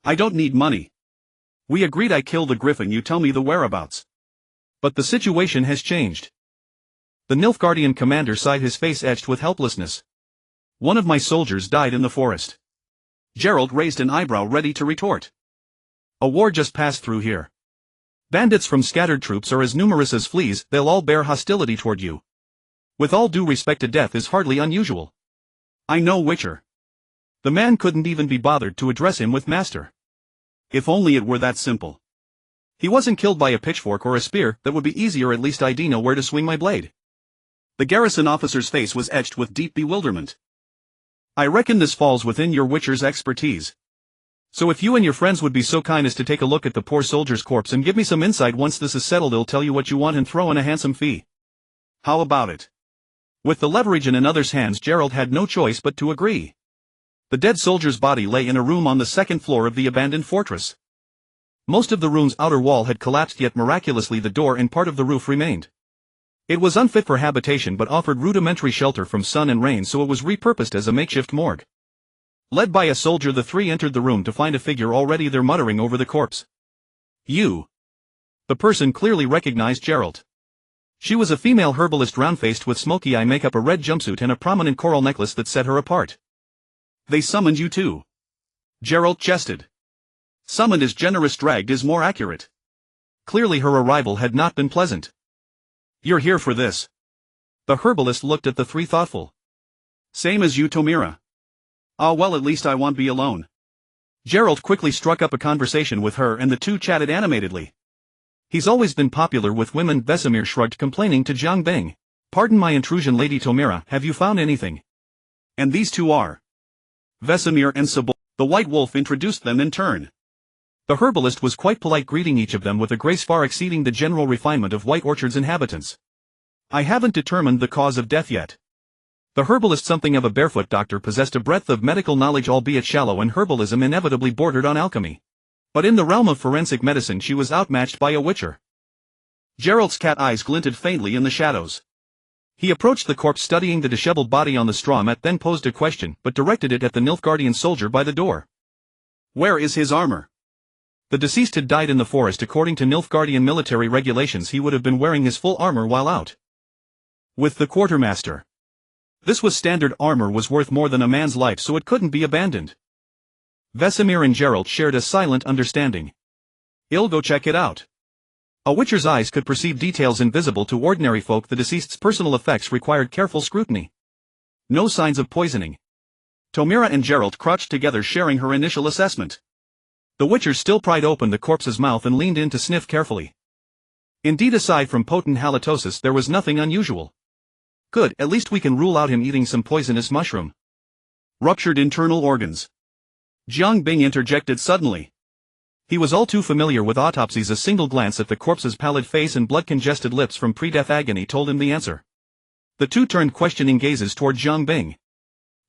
I don't need money. We agreed I kill the griffin, you tell me the whereabouts. But the situation has changed. The Nilfgaardian commander sighed, his face etched with helplessness. One of my soldiers died in the forest. Gerald raised an eyebrow, ready to retort. A war just passed through here. Bandits from scattered troops are as numerous as fleas, they'll all bear hostility toward you. With all due respect, a death is hardly unusual. I know, Witcher. The man couldn't even be bothered to address him with master. If only it were that simple. He wasn't killed by a pitchfork or a spear, that would be easier, at least I'd know where to swing my blade. The garrison officer's face was etched with deep bewilderment. I reckon this falls within your Witcher's expertise. So if you and your friends would be so kind as to take a look at the poor soldier's corpse and give me some insight once this is settled, he'll tell you what you want and throw in a handsome fee. How about it? With the leverage in another's hands, Gerald had no choice but to agree. The dead soldier's body lay in a room on the second floor of the abandoned fortress. Most of the room's outer wall had collapsed, yet miraculously the door and part of the roof remained. It was unfit for habitation but offered rudimentary shelter from sun and rain, so it was repurposed as a makeshift morgue. Led by a soldier, the three entered the room to find a figure already there, muttering over the corpse. You. The person clearly recognized Gerald. She was a female herbalist, round-faced with smoky eye makeup, a red jumpsuit and a prominent coral necklace that set her apart. They summoned you too? Gerald chested. Summoned is generous, dragged is more accurate. Clearly her arrival had not been pleasant. You're here for this. The herbalist looked at the three, thoughtful. Same as you, Tomira. Ah, well, at least I won't be alone. Gerald quickly struck up a conversation with her and the two chatted animatedly. He's always been popular with women, Vesemir shrugged, complaining to Jiang Bing. Pardon my intrusion, Lady Tomira, have you found anything? And these two are Vesemir and Sabor. The White Wolf introduced them in turn. The herbalist was quite polite, greeting each of them with a grace far exceeding the general refinement of White Orchard's inhabitants. I haven't determined the cause of death yet. The herbalist, something of a barefoot doctor, possessed a breadth of medical knowledge, albeit shallow, and herbalism inevitably bordered on alchemy. But in the realm of forensic medicine she was outmatched by a Witcher. Gerald's cat eyes glinted faintly in the shadows. He approached the corpse, studying the disheveled body on the straw mat, then posed a question, but directed it at the Nilfgaardian soldier by the door. Where is his armor? The deceased had died in the forest. According to Nilfgaardian military regulations, he would have been wearing his full armor while out with the quartermaster. This was standard armor, was worth more than a man's life, so it couldn't be abandoned. Vesemir and Gerald shared a silent understanding. I'll go check it out. A Witcher's eyes could perceive details invisible to ordinary folk. The deceased's personal effects required careful scrutiny. No signs of poisoning. Tomira and Gerald crouched together, sharing her initial assessment. The Witcher still pried open the corpse's mouth and leaned in to sniff carefully. Indeed, aside from potent halitosis, there was nothing unusual. Good, at least we can rule out him eating some poisonous mushroom. Ruptured internal organs. Jiang Bing interjected suddenly. He was all too familiar with autopsies. A single glance at the corpse's pallid face and blood-congested lips from pre-death agony told him the answer. The two turned questioning gazes toward Jiang Bing.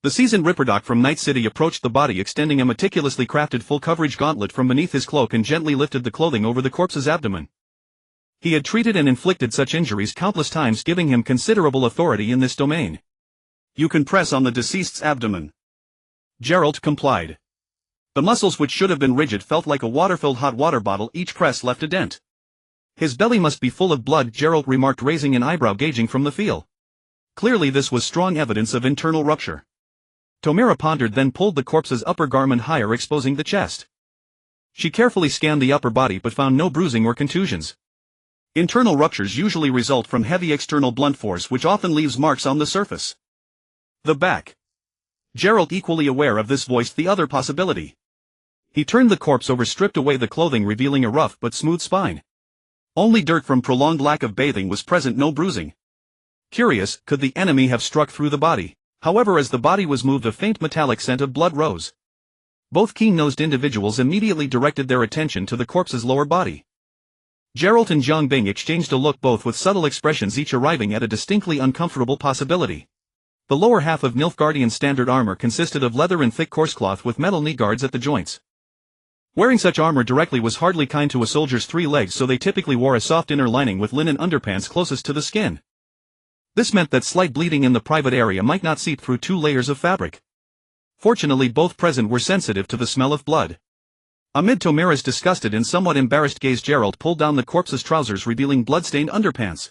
The seasoned Ripperdoc from Night City approached the body, extending a meticulously crafted full-coverage gauntlet from beneath his cloak, and gently lifted the clothing over the corpse's abdomen. He had treated and inflicted such injuries countless times, giving him considerable authority in this domain. You can press on the deceased's abdomen. Gerald complied. The muscles which should have been rigid felt like a water-filled hot water bottle. Each press left a dent. His belly must be full of blood, Gerald remarked, raising an eyebrow gauging from the feel. Clearly this was strong evidence of internal rupture. Tomira pondered, then pulled the corpse's upper garment higher, exposing the chest. She carefully scanned the upper body but found no bruising or contusions. Internal ruptures usually result from heavy external blunt force, which often leaves marks on the surface. The back. Gerald, equally aware of this, voiced the other possibility. He turned the corpse over, stripped away the clothing, revealing a rough but smooth spine. Only dirt from prolonged lack of bathing was present, no bruising. Curious, could the enemy have struck through the body? However, as the body was moved, a faint metallic scent of blood rose. Both keen-nosed individuals immediately directed their attention to the corpse's lower body. Gerald and Jiang Bing exchanged a look, both with subtle expressions, each arriving at a distinctly uncomfortable possibility. The lower half of Nilfgaardian standard armor consisted of leather and thick coarse cloth with metal knee guards at the joints. Wearing such armor directly was hardly kind to a soldier's 3 legs, so they typically wore a soft inner lining with linen underpants closest to the skin. This meant that slight bleeding in the private area might not seep through 2 layers of fabric. Fortunately, both present were sensitive to the smell of blood. Amid Tomira's disgusted and somewhat embarrassed gaze, Gerald pulled down the corpse's trousers, revealing blood-stained underpants.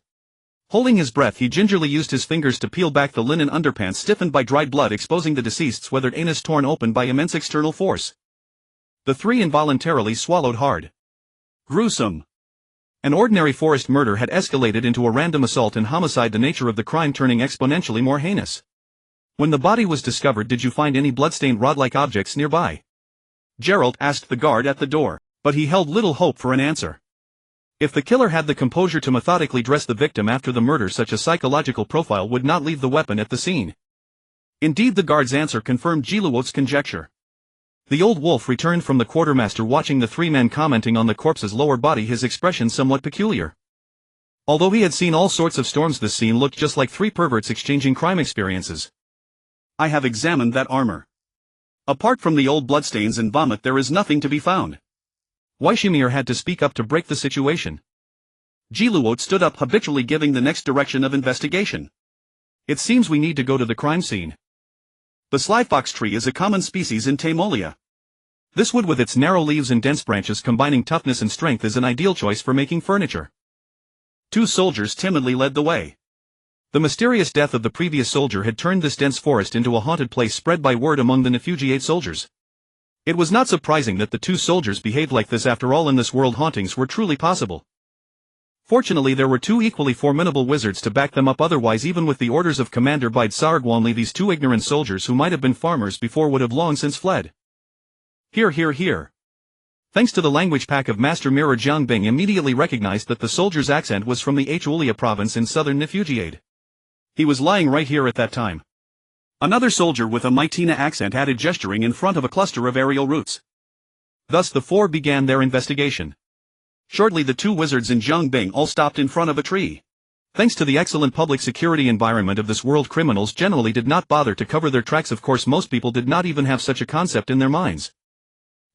Holding his breath, he gingerly used his fingers to peel back the linen underpants stiffened by dried blood, exposing the deceased's weathered anus torn open by immense external force. The 3 involuntarily swallowed hard. Gruesome. An ordinary forest murder had escalated into a random assault and homicide, the nature of the crime turning exponentially more heinous. When the body was discovered, did you find any bloodstained rod-like objects nearby? Gerald asked the guard at the door, but he held little hope for an answer. If the killer had the composure to methodically dress the victim after the murder, such a psychological profile would not leave the weapon at the scene. Indeed, the guard's answer confirmed Jiluot's conjecture. The old wolf returned from the quartermaster, watching the 3 men commenting on the corpse's lower body, his expression somewhat peculiar. Although he had seen all sorts of storms, this scene looked just like 3 perverts exchanging crime experiences. I have examined that armor. Apart from the old bloodstains and vomit, there is nothing to be found. Waishimir had to speak up to break the situation. Jiluot stood up, habitually giving the next direction of investigation. It seems we need to go to the crime scene. The slyfox tree is a common species in Taimolia. This wood, with its narrow leaves and dense branches combining toughness and strength, is an ideal choice for making furniture. 2 soldiers timidly led the way. The mysterious death of the previous soldier had turned this dense forest into a haunted place, spread by word among the Nefugiate soldiers. It was not surprising that the 2 soldiers behaved like this. After all, in this world, hauntings were truly possible. Fortunately, there were 2 equally formidable wizards to back them up, otherwise, even with the orders of Commander Bide Saragwanli, these 2 ignorant soldiers who might have been farmers before would have long since fled. Hear, hear, hear. Thanks to the language pack of Master Mirror, Jiang Bing immediately recognized that the soldier's accent was from the Hulia province in southern Nefugiade. He was lying right here at that time. Another soldier with a Maitina accent added, gesturing in front of a cluster of aerial roots. Thus the 4 began their investigation. Shortly, the 2 wizards and Jiang Bing all stopped in front of a tree. Thanks to the excellent public security environment of this world, criminals generally did not bother to cover their tracks. Of course, most people did not even have such a concept in their minds.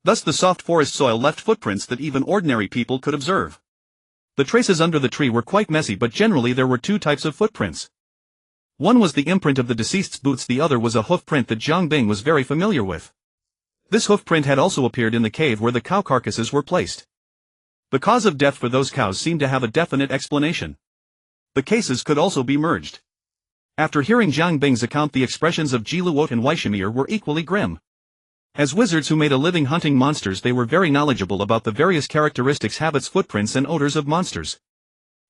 Thus the soft forest soil left footprints that even ordinary people could observe. The traces under the tree were quite messy, but generally there were 2 types of footprints. One was the imprint of the deceased's boots, the other was a hoof print that Jiang Bing was very familiar with. This hoof print had also appeared in the cave where the cow carcasses were placed. The cause of death for those cows seemed to have a definite explanation. The cases could also be merged. After hearing Jiang Bing's account, the expressions of Jiluot and Waishimir were equally grim. As wizards who made a living hunting monsters, they were very knowledgeable about the various characteristics, habits, footprints, and odors of monsters.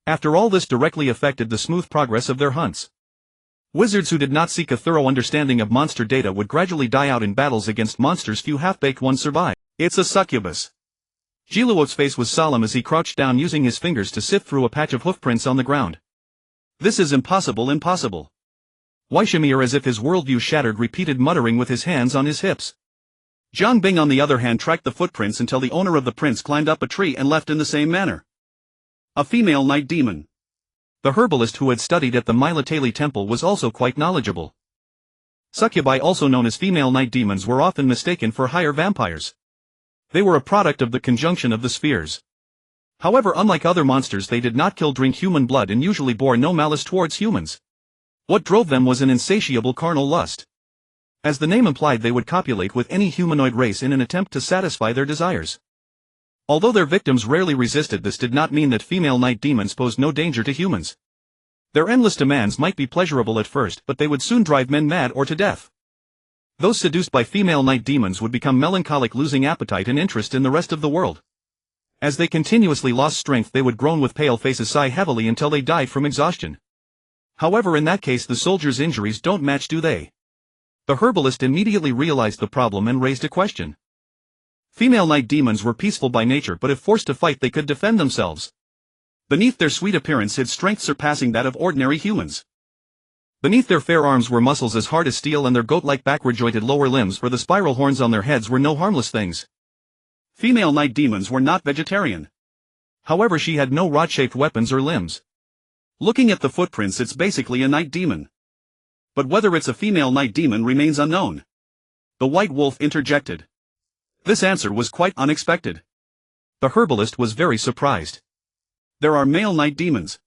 After all, this directly affected the smooth progress of their hunts. Wizards who did not seek a thorough understanding of monster data would gradually die out in battles against monsters. Few half-baked ones survive. It's a succubus. Jiluot's face was solemn as he crouched down, using his fingers to sift through a patch of hoofprints on the ground. This is impossible, impossible. Waishimir, as if his worldview shattered, repeated, muttering with his hands on his hips. Jiang Bing, on the other hand, tracked the footprints until the owner of the prints climbed up a tree and left in the same manner. A female night demon. The herbalist who had studied at the Mylatali temple was also quite knowledgeable. Succubi, also known as female night demons, were often mistaken for higher vampires. They were a product of the conjunction of the spheres. However, unlike other monsters, they did not kill, drink human blood, and usually bore no malice towards humans. What drove them was an insatiable carnal lust. As the name implied, they would copulate with any humanoid race in an attempt to satisfy their desires. Although their victims rarely resisted, this did not mean that female night demons posed no danger to humans. Their endless demands might be pleasurable at first, but they would soon drive men mad or to death. Those seduced by female night demons would become melancholic, losing appetite and interest in the rest of the world. As they continuously lost strength, they would groan with pale faces, sigh heavily until they died from exhaustion. However, in that case the soldier's injuries don't match, do they? The herbalist immediately realized the problem and raised a question. Female night demons were peaceful by nature, but if forced to fight they could defend themselves. Beneath their sweet appearance hid strength surpassing that of ordinary humans. Beneath their fair arms were muscles as hard as steel, and their goat-like backward-jointed lower limbs or the spiral horns on their heads were no harmless things. Female night demons were not vegetarian. However, she had no rod-shaped weapons or limbs. Looking at the footprints, it's basically a night demon. But whether it's a female night demon remains unknown. The white wolf interjected. This answer was quite unexpected. The herbalist was very surprised. There are male night demons.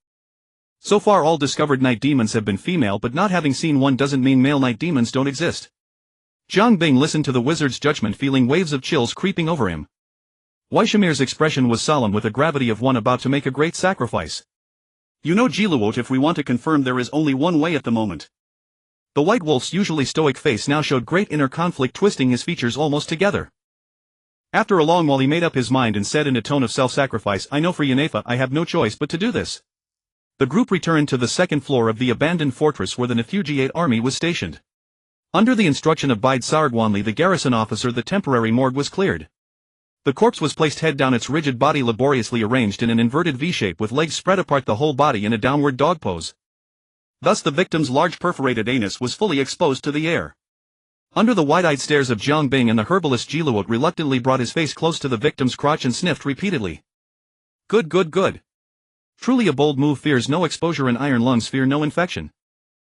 So far all discovered night demons have been female, but not having seen one doesn't mean male night demons don't exist. Jiang Bing listened to the wizard's judgment, feeling waves of chills creeping over him. Waishamir's expression was solemn, with the gravity of one about to make a great sacrifice. You know, Jiluot, if we want to confirm, there is only one way at the moment. The white wolf's usually stoic face now showed great inner conflict, twisting his features almost together. After a long while he made up his mind and said in a tone of self-sacrifice, I know for Yenefa I have no choice but to do this. The group returned to the second floor of the abandoned fortress where the Nefugiate army was stationed. Under the instruction of Bide Sargwanli, the garrison officer, the temporary morgue was cleared. The corpse was placed head down, its rigid body laboriously arranged in an inverted V-shape with legs spread apart, the whole body in a downward dog pose. Thus the victim's large perforated anus was fully exposed to the air. Under the wide-eyed stares of Jiang Bing and the herbalist, Jiluot reluctantly brought his face close to the victim's crotch and sniffed repeatedly. Good, good, good. Truly a bold move, fears no exposure and iron lungs fear no infection.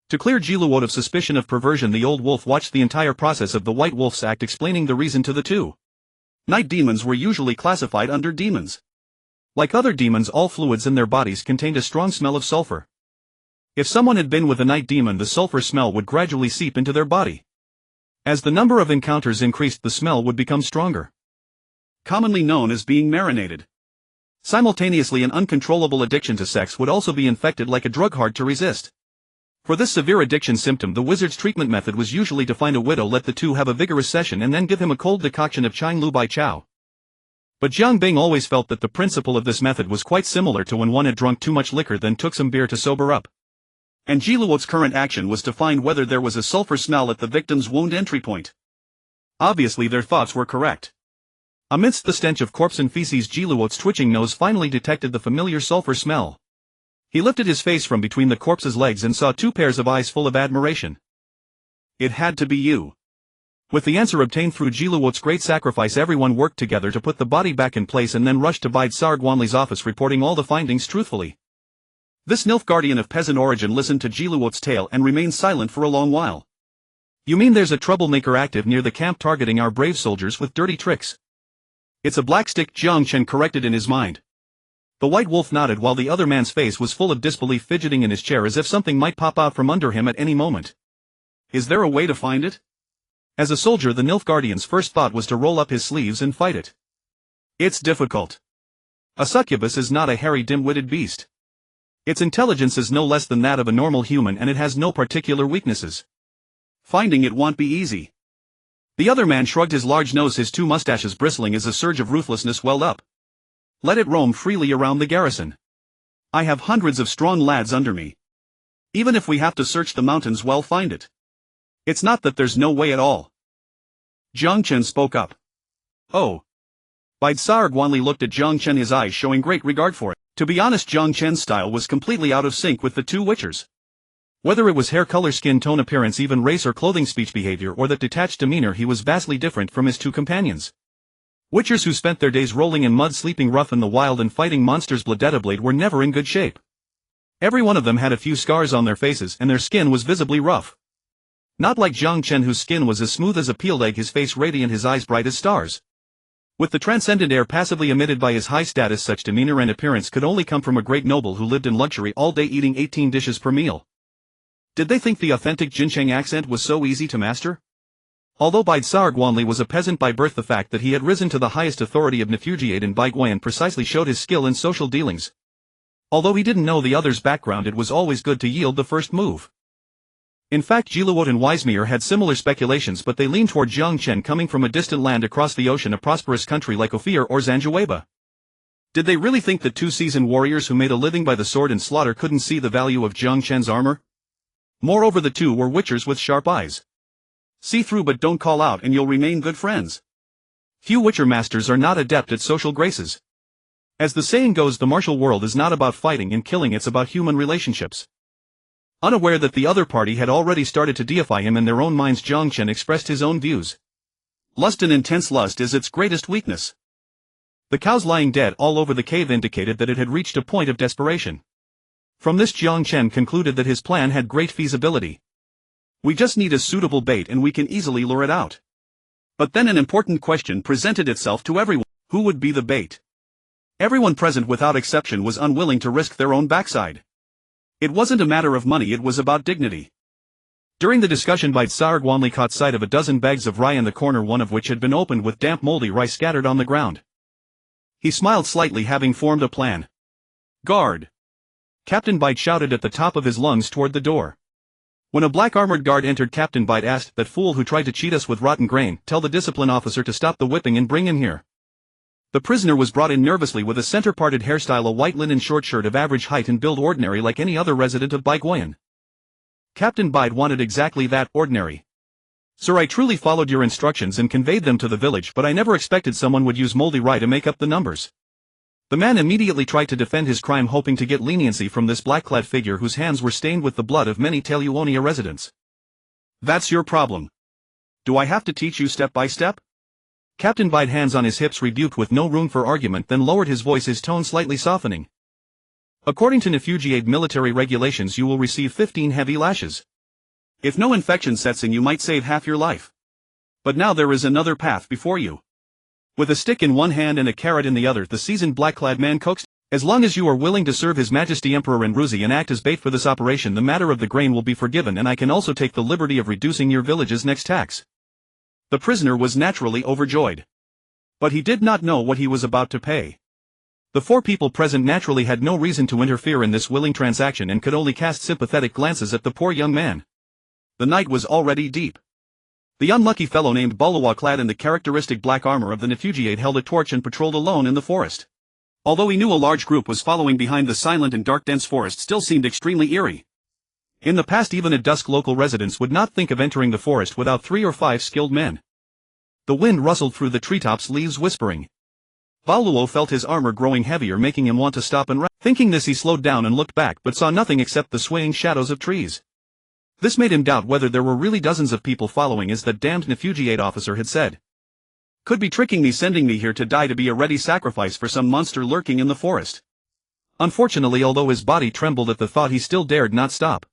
To clear Jiluot of suspicion of perversion, the old wolf watched the entire process of the white wolf's act, explaining the reason to the two. Night demons were usually classified under demons. Like other demons, all fluids in their bodies contained a strong smell of sulfur. If someone had been with a night demon, the sulfur smell would gradually seep into their body. As the number of encounters increased, the smell would become stronger. Commonly known as being marinated. Simultaneously, an uncontrollable addiction to sex would also be infected like a drug, hard to resist. For this severe addiction symptom, the wizard's treatment method was usually to find a widow, let the two have a vigorous session, and then give him a cold decoction of Chang Lu Bai Chow. But Jiang Bing always felt that the principle of this method was quite similar to when one had drunk too much liquor then took some beer to sober up. And Jiluot's current action was to find whether there was a sulfur smell at the victim's wound entry point. Obviously their thoughts were correct. Amidst the stench of corpse and feces, Jiluot's twitching nose finally detected the familiar sulfur smell. He lifted his face from between the corpse's legs and saw two pairs of eyes full of admiration. It had to be you. With the answer obtained through Jiluot's great sacrifice, everyone worked together to put the body back in place and then rushed to Bide Sargwanli's office, reporting all the findings truthfully. This Nilfgaardian of peasant origin listened to Jiluot's tale and remained silent for a long while. You mean there's a troublemaker active near the camp targeting our brave soldiers with dirty tricks? It's a black stick, Jiang Chen corrected in his mind. The white wolf nodded while the other man's face was full of disbelief, fidgeting in his chair as if something might pop out from under him at any moment. Is there a way to find it? As a soldier, the Nilfgaardian's first thought was to roll up his sleeves and fight it. It's difficult. A succubus is not a hairy, dim-witted beast. Its intelligence is no less than that of a normal human, and it has no particular weaknesses. Finding it won't be easy. The other man shrugged his large nose, his two mustaches bristling as a surge of ruthlessness welled up. Let it roam freely around the garrison. I have hundreds of strong lads under me. Even if we have to search the mountains, we'll find it. It's not that there's no way at all. Jiang Chen spoke up. Oh. Bide Sargwanli looked at Jiang Chen, his eyes showing great regard for it. To be honest, Jiang Chen's style was completely out of sync with the two witchers. Whether it was hair color, skin tone, appearance, even race or clothing, speech, behavior, or that detached demeanor, he was vastly different from his two companions. Witchers who spent their days rolling in mud, sleeping rough in the wild, and fighting monsters blade were never in good shape. Every one of them had a few scars on their faces, and their skin was visibly rough. Not like Jiang Chen, whose skin was as smooth as a peeled egg, his face radiant, his eyes bright as stars. With the transcendent air passively emitted by his high status, such demeanor and appearance could only come from a great noble who lived in luxury all day, eating 18 dishes per meal. Did they think the authentic Jincheng accent was so easy to master? Although Baidsar Guanli was a peasant by birth, the fact that he had risen to the highest authority of Nefugiate in Baiguayan precisely showed his skill in social dealings. Although he didn't know the other's background, it was always good to yield the first move. In fact, Jiluot and Wisemere had similar speculations, but they leaned toward Jiang Chen coming from a distant land across the ocean, a prosperous country like Ophir or Zanjueba. Did they really think that two seasoned warriors who made a living by the sword and slaughter couldn't see the value of Jiang Chen's armor? Moreover, the two were witchers with sharp eyes. See through but don't call out and you'll remain good friends. Few witcher masters are not adept at social graces. As the saying goes, the martial world is not about fighting and killing, it's about human relationships. Unaware that the other party had already started to deify him in their own minds, Jiang Chen expressed his own views. Lust and intense lust is its greatest weakness. The cows lying dead all over the cave indicated that it had reached a point of desperation. From this, Jiang Chen concluded that his plan had great feasibility. We just need a suitable bait and we can easily lure it out. But then an important question presented itself to everyone. Who would be the bait? Everyone present without exception was unwilling to risk their own backside. It wasn't a matter of money, it was about dignity. During the discussion, Baidsar Guanli caught sight of a dozen bags of rye in the corner, one of which had been opened with damp moldy rye scattered on the ground. He smiled slightly, having formed a plan. Guard! Captain Bite shouted at the top of his lungs toward the door. When a black-armored guard entered, Captain Bite asked, "That fool who tried to cheat us with rotten grain, tell the discipline officer to stop the whipping and bring him here." The prisoner was brought in nervously with a center-parted hairstyle, a white linen short shirt of average height and build, ordinary like any other resident of Baiguayan. Captain Bite wanted exactly that, ordinary. "Sir, I truly followed your instructions and conveyed them to the village, but I never expected someone would use moldy rye to make up the numbers." The man immediately tried to defend his crime, hoping to get leniency from this black-clad figure whose hands were stained with the blood of many Teluonia residents. "That's your problem. Do I have to teach you step by step?" Captain Bite, hands on his hips, rebuked with no room for argument, then lowered his voice, his tone slightly softening. "According to Nefugiate military regulations, you will receive 15 heavy lashes. If no infection sets in, you might save half your life. But now there is another path before you." With a stick in one hand and a carrot in the other, the seasoned black-clad man coaxed, "As long as you are willing to serve His Majesty Emperor Enruzi and act as bait for this operation, the matter of the grain will be forgiven, and I can also take the liberty of reducing your village's next tax." The prisoner was naturally overjoyed. But he did not know what he was about to pay. The four people present naturally had no reason to interfere in this willing transaction and could only cast sympathetic glances at the poor young man. The night was already deep. The unlucky fellow named Balawa, clad in the characteristic black armor of the Nefugiate, held a torch and patrolled alone in the forest. Although he knew a large group was following behind, the silent and dark dense forest still seemed extremely eerie. In the past, even at dusk, local residents would not think of entering the forest without 3 or 5 skilled men. The wind rustled through the treetops, leaves whispering. Baluo felt his armor growing heavier, making him want to stop and rest. Thinking this, he slowed down and looked back, but saw nothing except the swaying shadows of trees. This made him doubt whether there were really dozens of people following, as that damned Nefugiate officer had said. Could be tricking me, sending me here to die, to be a ready sacrifice for some monster lurking in the forest. Unfortunately, although his body trembled at the thought, he still dared not stop.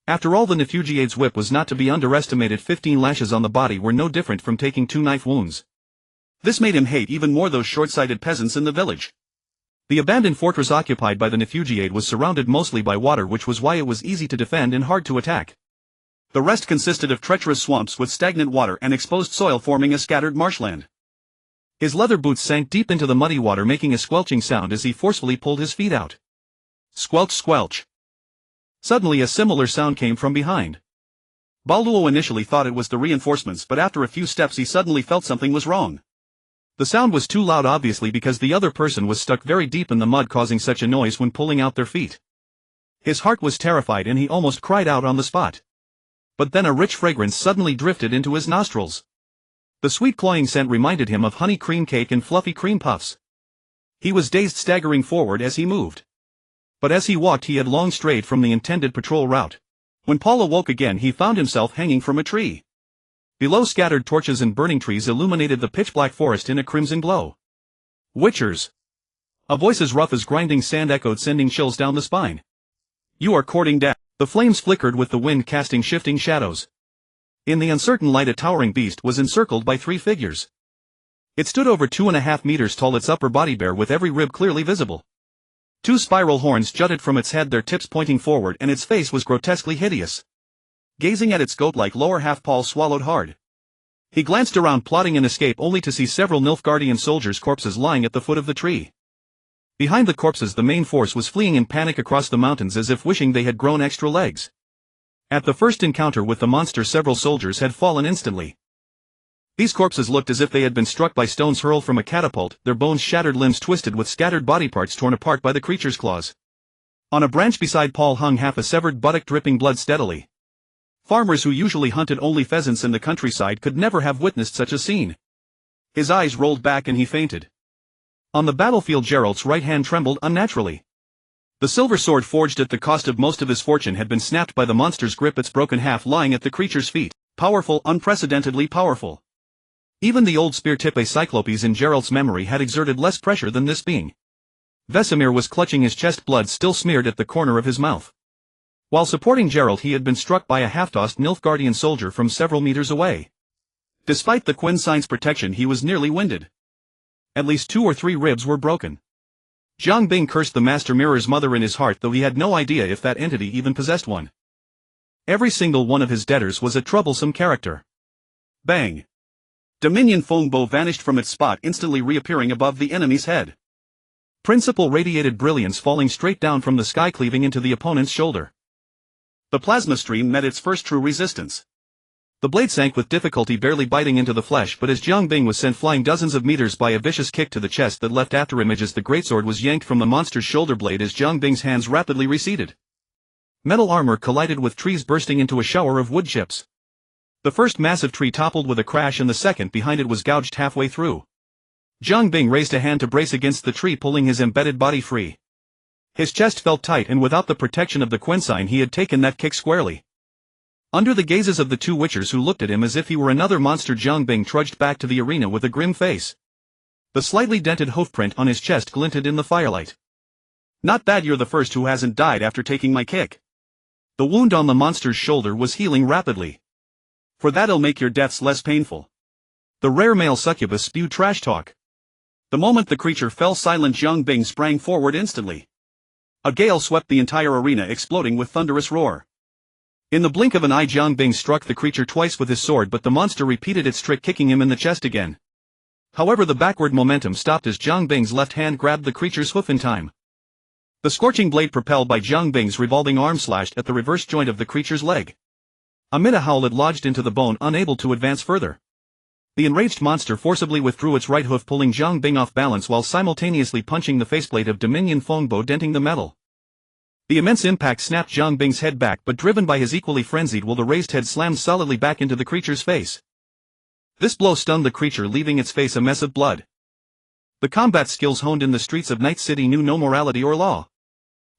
After all, the Nefugiate's whip was not to be underestimated. 15 lashes on the body were no different from taking 2 knife wounds. This made him hate even more those short-sighted peasants in the village. The abandoned fortress occupied by the Nefugiate was surrounded mostly by water, which was why it was easy to defend and hard to attack. The rest consisted of treacherous swamps with stagnant water and exposed soil forming a scattered marshland. His leather boots sank deep into the muddy water, making a squelching sound as he forcefully pulled his feet out. Squelch, squelch. Suddenly a similar sound came from behind. Baluo initially thought it was the reinforcements, but after a few steps he suddenly felt something was wrong. The sound was too loud, obviously because the other person was stuck very deep in the mud, causing such a noise when pulling out their feet. His heart was terrified and he almost cried out on the spot. But then a rich fragrance suddenly drifted into his nostrils. The sweet cloying scent reminded him of honey cream cake and fluffy cream puffs. He was dazed, staggering forward as he moved. But as he walked, he had long strayed from the intended patrol route. When Paul awoke again, he found himself hanging from a tree. Below, scattered torches and burning trees illuminated the pitch-black forest in a crimson glow. "Witchers!" A voice as rough as grinding sand echoed, sending chills down the spine. "You are courting death." The flames flickered with the wind, casting shifting shadows. In the uncertain light, a towering beast was encircled by 3 figures. It stood over 2.5 meters tall, its upper body bare, with every rib clearly visible. Two spiral horns jutted from its head, their tips pointing forward, and its face was grotesquely hideous. Gazing at its goat-like lower half, Paul swallowed hard. He glanced around, plotting an escape, only to see several Nilfgaardian soldiers' corpses lying at the foot of the tree. Behind the corpses, the main force was fleeing in panic across the mountains as if wishing they had grown extra legs. At the first encounter with the monster, several soldiers had fallen instantly. These corpses looked as if they had been struck by stones hurled from a catapult, their bones shattered, limbs twisted, with scattered body parts torn apart by the creature's claws. On a branch beside Paul hung half a severed buttock, dripping blood steadily. Farmers who usually hunted only pheasants in the countryside could never have witnessed such a scene. His eyes rolled back and he fainted. On the battlefield, Geralt's right hand trembled unnaturally. The silver sword, forged at the cost of most of his fortune, had been snapped by the monster's grip, its broken half lying at the creature's feet. Powerful, unprecedentedly powerful. Even the old spear tip, a cyclopes in Geralt's memory, had exerted less pressure than this being. Vesemir was clutching his chest, blood still smeared at the corner of his mouth. While supporting Geralt, he had been struck by a half-tossed Nilfgaardian soldier from several meters away. Despite the Quinsine's protection, he was nearly winded. At least 2 or 3 ribs were broken. Zhang Bing cursed the Master Mirror's mother in his heart, though he had no idea if that entity even possessed one. Every single one of his debtors was a troublesome character. Bang! Dominion Fongbo vanished from its spot, instantly reappearing above the enemy's head. Principle radiated brilliance, falling straight down from the sky, cleaving into the opponent's shoulder. The plasma stream met its first true resistance. The blade sank with difficulty, barely biting into the flesh, but as Zhang Bing was sent flying dozens of meters by a vicious kick to the chest that left afterimages, as the greatsword was yanked from the monster's shoulder blade as Zhang Bing's hands rapidly receded. Metal armor collided with trees, bursting into a shower of wood chips. The first massive tree toppled with a crash, and the second behind it was gouged halfway through. Zhang Bing raised a hand to brace against the tree, pulling his embedded body free. His chest felt tight, and without the protection of the Quinsine, he had taken that kick squarely. Under the gazes of the 2 witchers, who looked at him as if he were another monster, Zhang Bing trudged back to the arena with a grim face. The slightly dented hoofprint on his chest glinted in the firelight. "Not bad, you're the first who hasn't died after taking my kick." The wound on the monster's shoulder was healing rapidly. "For that'll make your deaths less painful." The rare male succubus spewed trash talk. The moment the creature fell silent, Zhang Bing sprang forward instantly. A gale swept the entire arena, exploding with thunderous roar. In the blink of an eye, Zhang Bing struck the creature twice with his sword, but the monster repeated its trick, kicking him in the chest again. However, the backward momentum stopped as Zhang Bing's left hand grabbed the creature's hoof in time. The scorching blade, propelled by Zhang Bing's revolving arm, slashed at the reverse joint of the creature's leg. Amid a howl, it lodged into the bone, unable to advance further. The enraged monster forcibly withdrew its right hoof, pulling Zhang Bing off balance while simultaneously punching the faceplate of Dominion Fongbo, denting the metal. The immense impact snapped Zhang Bing's head back, but driven by his equally frenzied will, the raised head slammed solidly back into the creature's face. This blow stunned the creature, leaving its face a mess of blood. The combat skills honed in the streets of Night City knew no morality or law.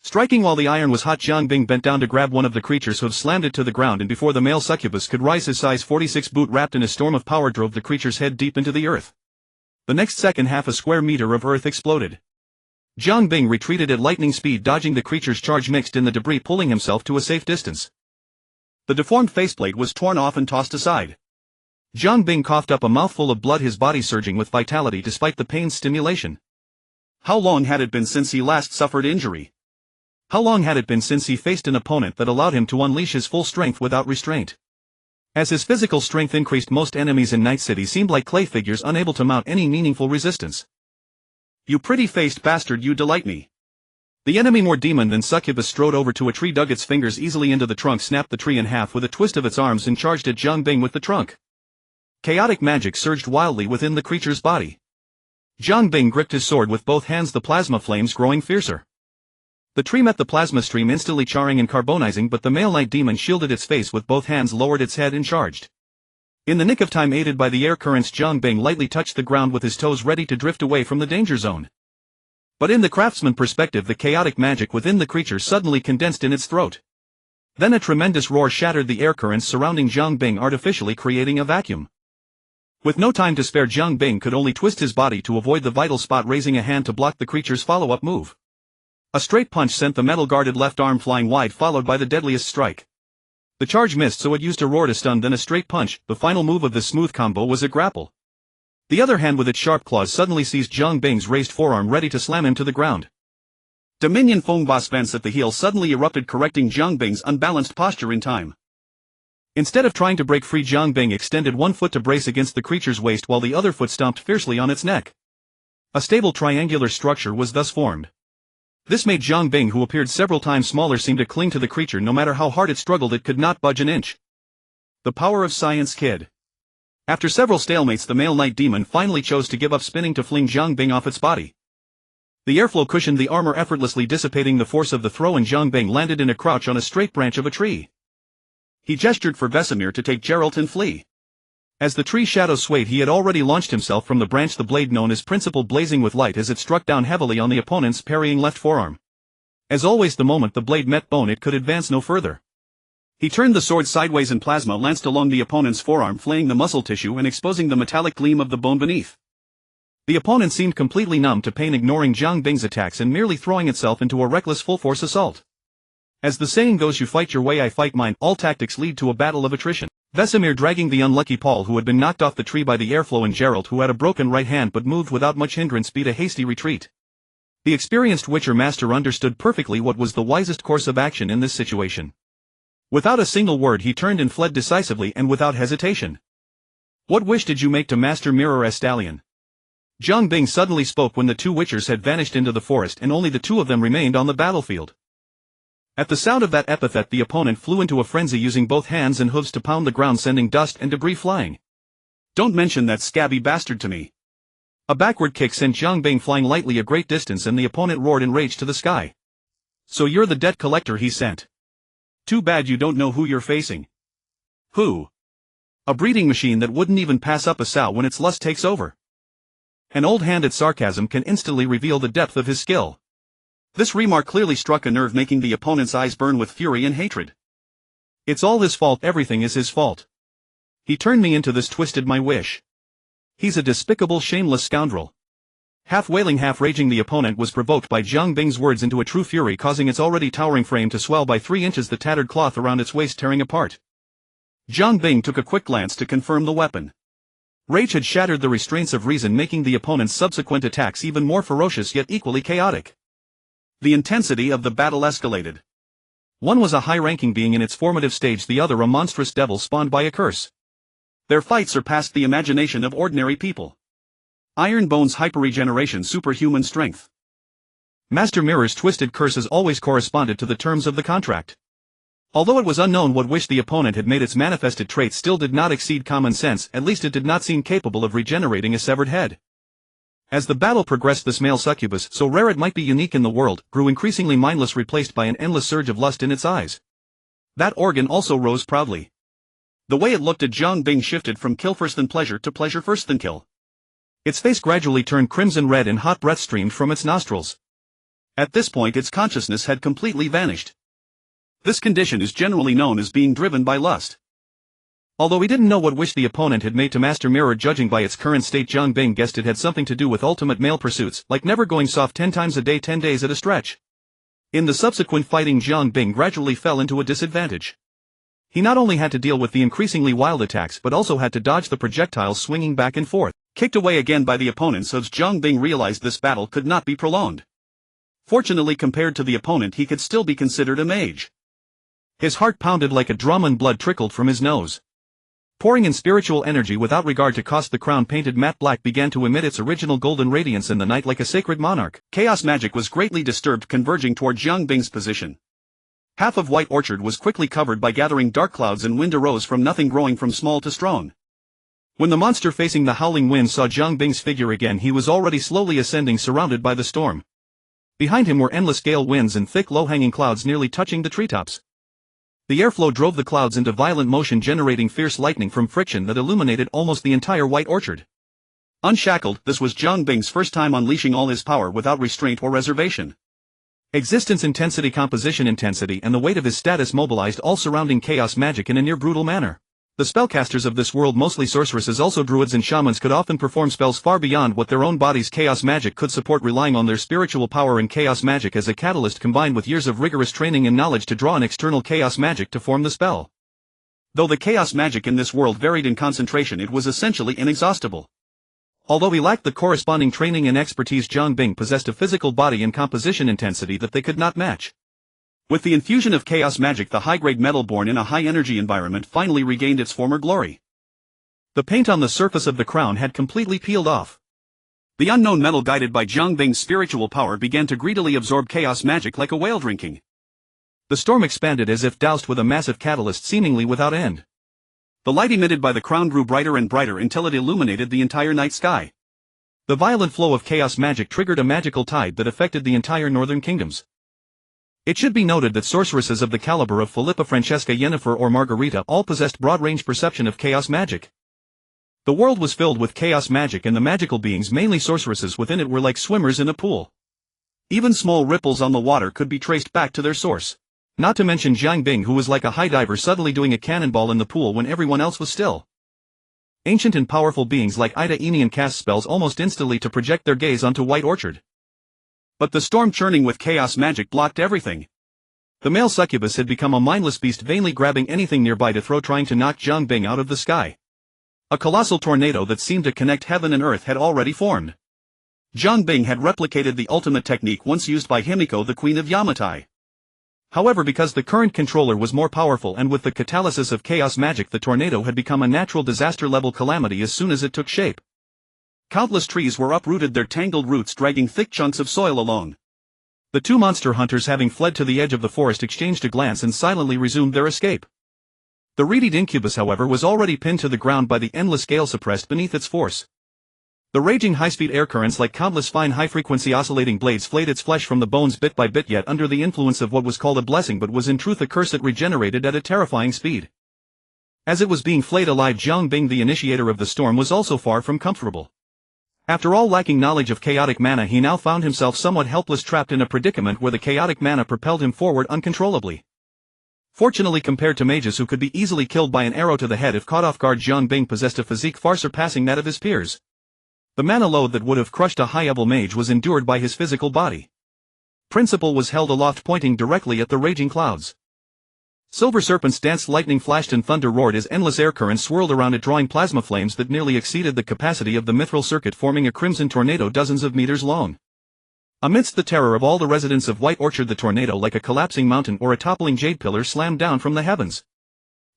Striking while the iron was hot, Zhang Bing bent down to grab one of the creature's hooves, slammed it to the ground, and before the male succubus could rise, his size 46 boot, wrapped in a storm of power, drove the creature's head deep into the earth. The next second, half a square meter of earth exploded. Zhang Bing retreated at lightning speed, dodging the creature's charge mixed in the debris, pulling himself to a safe distance. The deformed faceplate was torn off and tossed aside. Zhang Bing coughed up a mouthful of blood, his body surging with vitality despite the pain's stimulation. How long had it been since he last suffered injury? How long had it been since he faced an opponent that allowed him to unleash his full strength without restraint? As his physical strength increased, most enemies in Night City seemed like clay figures, unable to mount any meaningful resistance. "You pretty-faced bastard, you delight me." The enemy, more demon than succubus, strode over to a tree, dug its fingers easily into the trunk, snapped the tree in half with a twist of its arms, and charged at Zhang Bing with the trunk. Chaotic magic surged wildly within the creature's body. Zhang Bing gripped his sword with both hands, the plasma flames growing fiercer. The tree met the plasma stream, instantly charring and carbonizing, but the male night demon shielded its face with both hands, lowered its head, and charged. In the nick of time, aided by the air currents, Zhang Bing lightly touched the ground with his toes, ready to drift away from the danger zone. But in the craftsman perspective, the chaotic magic within the creature suddenly condensed in its throat. Then a tremendous roar shattered the air currents surrounding Zhang Bing, artificially creating a vacuum. With no time to spare, Zhang Bing could only twist his body to avoid the vital spot, raising a hand to block the creature's follow-up move. A straight punch sent the metal-guarded left arm flying wide, followed by the deadliest strike. The charge missed, so it used a roar to stun, then a straight punch. The final move of this smooth combo was a grapple. The other hand with its sharp claws suddenly seized Zhang Bing's raised forearm, ready to slam him to the ground. Dominion foam boss vents at the heel suddenly erupted, correcting Jiang Bing's unbalanced posture in time. Instead of trying to break free, Jiang Bing extended one foot to brace against the creature's waist while the other foot stomped fiercely on its neck. A stable triangular structure was thus formed. This made Jiang Bing, who appeared several times smaller, seem to cling to the creature. No matter how hard it struggled, it could not budge an inch. The power of science, kid. After several stalemates, the male night demon finally chose to give up spinning to fling Jiang Bing off its body. The airflow cushioned the armor, effortlessly dissipating the force of the throw, and Jiang Bing landed in a crouch on a straight branch of a tree. He gestured for Vesemir to take Geralt and flee. As the tree shadow swayed, he had already launched himself from the branch, the blade known as Principal blazing with light as it struck down heavily on the opponent's parrying left forearm. As always, the moment the blade met bone, it could advance no further. He turned the sword sideways and plasma lanced along the opponent's forearm, flaying the muscle tissue and exposing the metallic gleam of the bone beneath. The opponent seemed completely numb to pain, ignoring Jiang Bing's attacks and merely throwing itself into a reckless full-force assault. As the saying goes, you fight your way, I fight mine. All tactics lead to a battle of attrition. Vesemir dragging the unlucky Paul, who had been knocked off the tree by the airflow, and Geralt, who had a broken right hand but moved without much hindrance, beat a hasty retreat. The experienced Witcher master understood perfectly what was the wisest course of action in this situation. Without a single word, he turned and fled decisively and without hesitation. What wish did you make to Master Mirror Stallion? Jiang Bing suddenly spoke when the two Witchers had vanished into the forest and only the two of them remained on the battlefield. At the sound of that epithet, the opponent flew into a frenzy, using both hands and hooves to pound the ground, sending dust and debris flying. Don't mention that scabby bastard to me. A backward kick sent Jiang Bing flying lightly a great distance, and the opponent roared in rage to the sky. So you're the debt collector he sent. Too bad you don't know who you're facing. Who? A breeding machine that wouldn't even pass up a sow when its lust takes over. An old-handed sarcasm can instantly reveal the depth of his skill. This remark clearly struck a nerve, making the opponent's eyes burn with fury and hatred. It's all his fault, everything is his fault. He turned me into this, twisted my wish. He's a despicable, shameless scoundrel. Half wailing, half raging, the opponent was provoked by Jiang Bing's words into a true fury, causing its already towering frame to swell by 3 inches, the tattered cloth around its waist tearing apart. Jiang Bing took a quick glance to confirm the weapon. Rage had shattered the restraints of reason, making the opponent's subsequent attacks even more ferocious yet equally chaotic. The intensity of the battle escalated. One was a high-ranking being in its formative stage, the other a monstrous devil spawned by a curse. Their fight surpassed the imagination of ordinary people. Iron Bone's hyperregeneration, superhuman strength. Master Mirror's twisted curses always corresponded to the terms of the contract. Although it was unknown what wish the opponent had made, its manifested traits still did not exceed common sense. At least it did not seem capable of regenerating a severed head. As the battle progressed, this male succubus, so rare it might be unique in the world, grew increasingly mindless, replaced by an endless surge of lust in its eyes. That organ also rose proudly. The way it looked at Jiang Bing shifted from kill first than pleasure to pleasure first than kill. Its face gradually turned crimson red and hot breath streamed from its nostrils. At this point, its consciousness had completely vanished. This condition is generally known as being driven by lust. Although he didn't know what wish the opponent had made to Master Mirror, judging by its current state, Jiang Bing guessed it had something to do with ultimate male pursuits, like never going soft 10 times a day 10 days at a stretch. In the subsequent fighting, Jiang Bing gradually fell into a disadvantage. He not only had to deal with the increasingly wild attacks but also had to dodge the projectiles swinging back and forth. Kicked away again by the opponents, as Jiang Bing realized this battle could not be prolonged. Fortunately, compared to the opponent, he could still be considered a mage. His heart pounded like a drum and blood trickled from his nose. Pouring in spiritual energy without regard to cost, the crown, painted matte black, began to emit its original golden radiance in the night like a sacred monarch. Chaos magic was greatly disturbed, converging toward Jiang Bing's position. Half of White Orchard was quickly covered by gathering dark clouds, and wind arose from nothing, growing from small to strong. When the monster facing the howling wind saw Jiang Bing's figure again, he was already slowly ascending, surrounded by the storm. Behind him were endless gale winds and thick low-hanging clouds nearly touching the treetops. The airflow drove the clouds into violent motion, generating fierce lightning from friction that illuminated almost the entire White Orchard. Unshackled, this was Jiang Bing's first time unleashing all his power without restraint or reservation. Existence intensity, composition intensity, and the weight of his status mobilized all surrounding chaos magic in a near brutal manner. The spellcasters of this world, mostly sorceresses, also druids and shamans, could often perform spells far beyond what their own body's chaos magic could support, relying on their spiritual power and chaos magic as a catalyst, combined with years of rigorous training and knowledge to draw an external chaos magic to form the spell. Though the chaos magic in this world varied in concentration, it was essentially inexhaustible. Although he lacked the corresponding training and expertise, Jiang Bing possessed a physical body and composition intensity that they could not match. With the infusion of chaos magic, the high-grade metal born in a high-energy environment finally regained its former glory. The paint on the surface of the crown had completely peeled off. The unknown metal, guided by Jiang Bing's spiritual power, began to greedily absorb chaos magic like a whale drinking. The storm expanded as if doused with a massive catalyst, seemingly without end. The light emitted by the crown grew brighter and brighter until it illuminated the entire night sky. The violent flow of chaos magic triggered a magical tide that affected the entire northern kingdoms. It should be noted that sorceresses of the caliber of Philippa, Francesca, Yennefer, or Margarita all possessed broad-range perception of chaos magic. The world was filled with chaos magic, and the magical beings, mainly sorceresses, within it were like swimmers in a pool. Even small ripples on the water could be traced back to their source. Not to mention Jiang Bing, who was like a high diver suddenly doing a cannonball in the pool when everyone else was still. Ancient and powerful beings like Ida Enian cast spells almost instantly to project their gaze onto White Orchard. But the storm, churning with chaos magic, blocked everything. The male succubus had become a mindless beast, vainly grabbing anything nearby to throw, trying to knock Jiang Bing out of the sky. A colossal tornado that seemed to connect heaven and earth had already formed. Jiang Bing had replicated the ultimate technique once used by Himiko, the queen of Yamatai. However, because the current controller was more powerful and with the catalysis of chaos magic, the tornado had become a natural disaster-level calamity as soon as it took shape. Countless trees were uprooted, their tangled roots dragging thick chunks of soil along. The two monster hunters, having fled to the edge of the forest, exchanged a glance and silently resumed their escape. The reedied incubus, however, was already pinned to the ground by the endless gale, suppressed beneath its force. The raging high-speed air currents, like countless fine high-frequency oscillating blades, flayed its flesh from the bones bit by bit, yet under the influence of what was called a blessing but was in truth a curse, it regenerated at a terrifying speed. As it was being flayed alive, Jiang Bing, the initiator of the storm, was also far from comfortable. After all lacking knowledge of chaotic mana, he now found himself somewhat helpless, trapped in a predicament where the chaotic mana propelled him forward uncontrollably. Fortunately, compared to mages who could be easily killed by an arrow to the head if caught off guard, Jiang Bing possessed a physique far surpassing that of his peers. The mana load that would have crushed a high-level mage was endured by his physical body. Principle was held aloft, pointing directly at the raging clouds. Silver serpents danced, lightning flashed, and thunder roared as endless air currents swirled around it, drawing plasma flames that nearly exceeded the capacity of the mithril circuit, forming a crimson tornado dozens of meters long. Amidst the terror of all the residents of White Orchard, the tornado, like a collapsing mountain or a toppling jade pillar, slammed down from the heavens.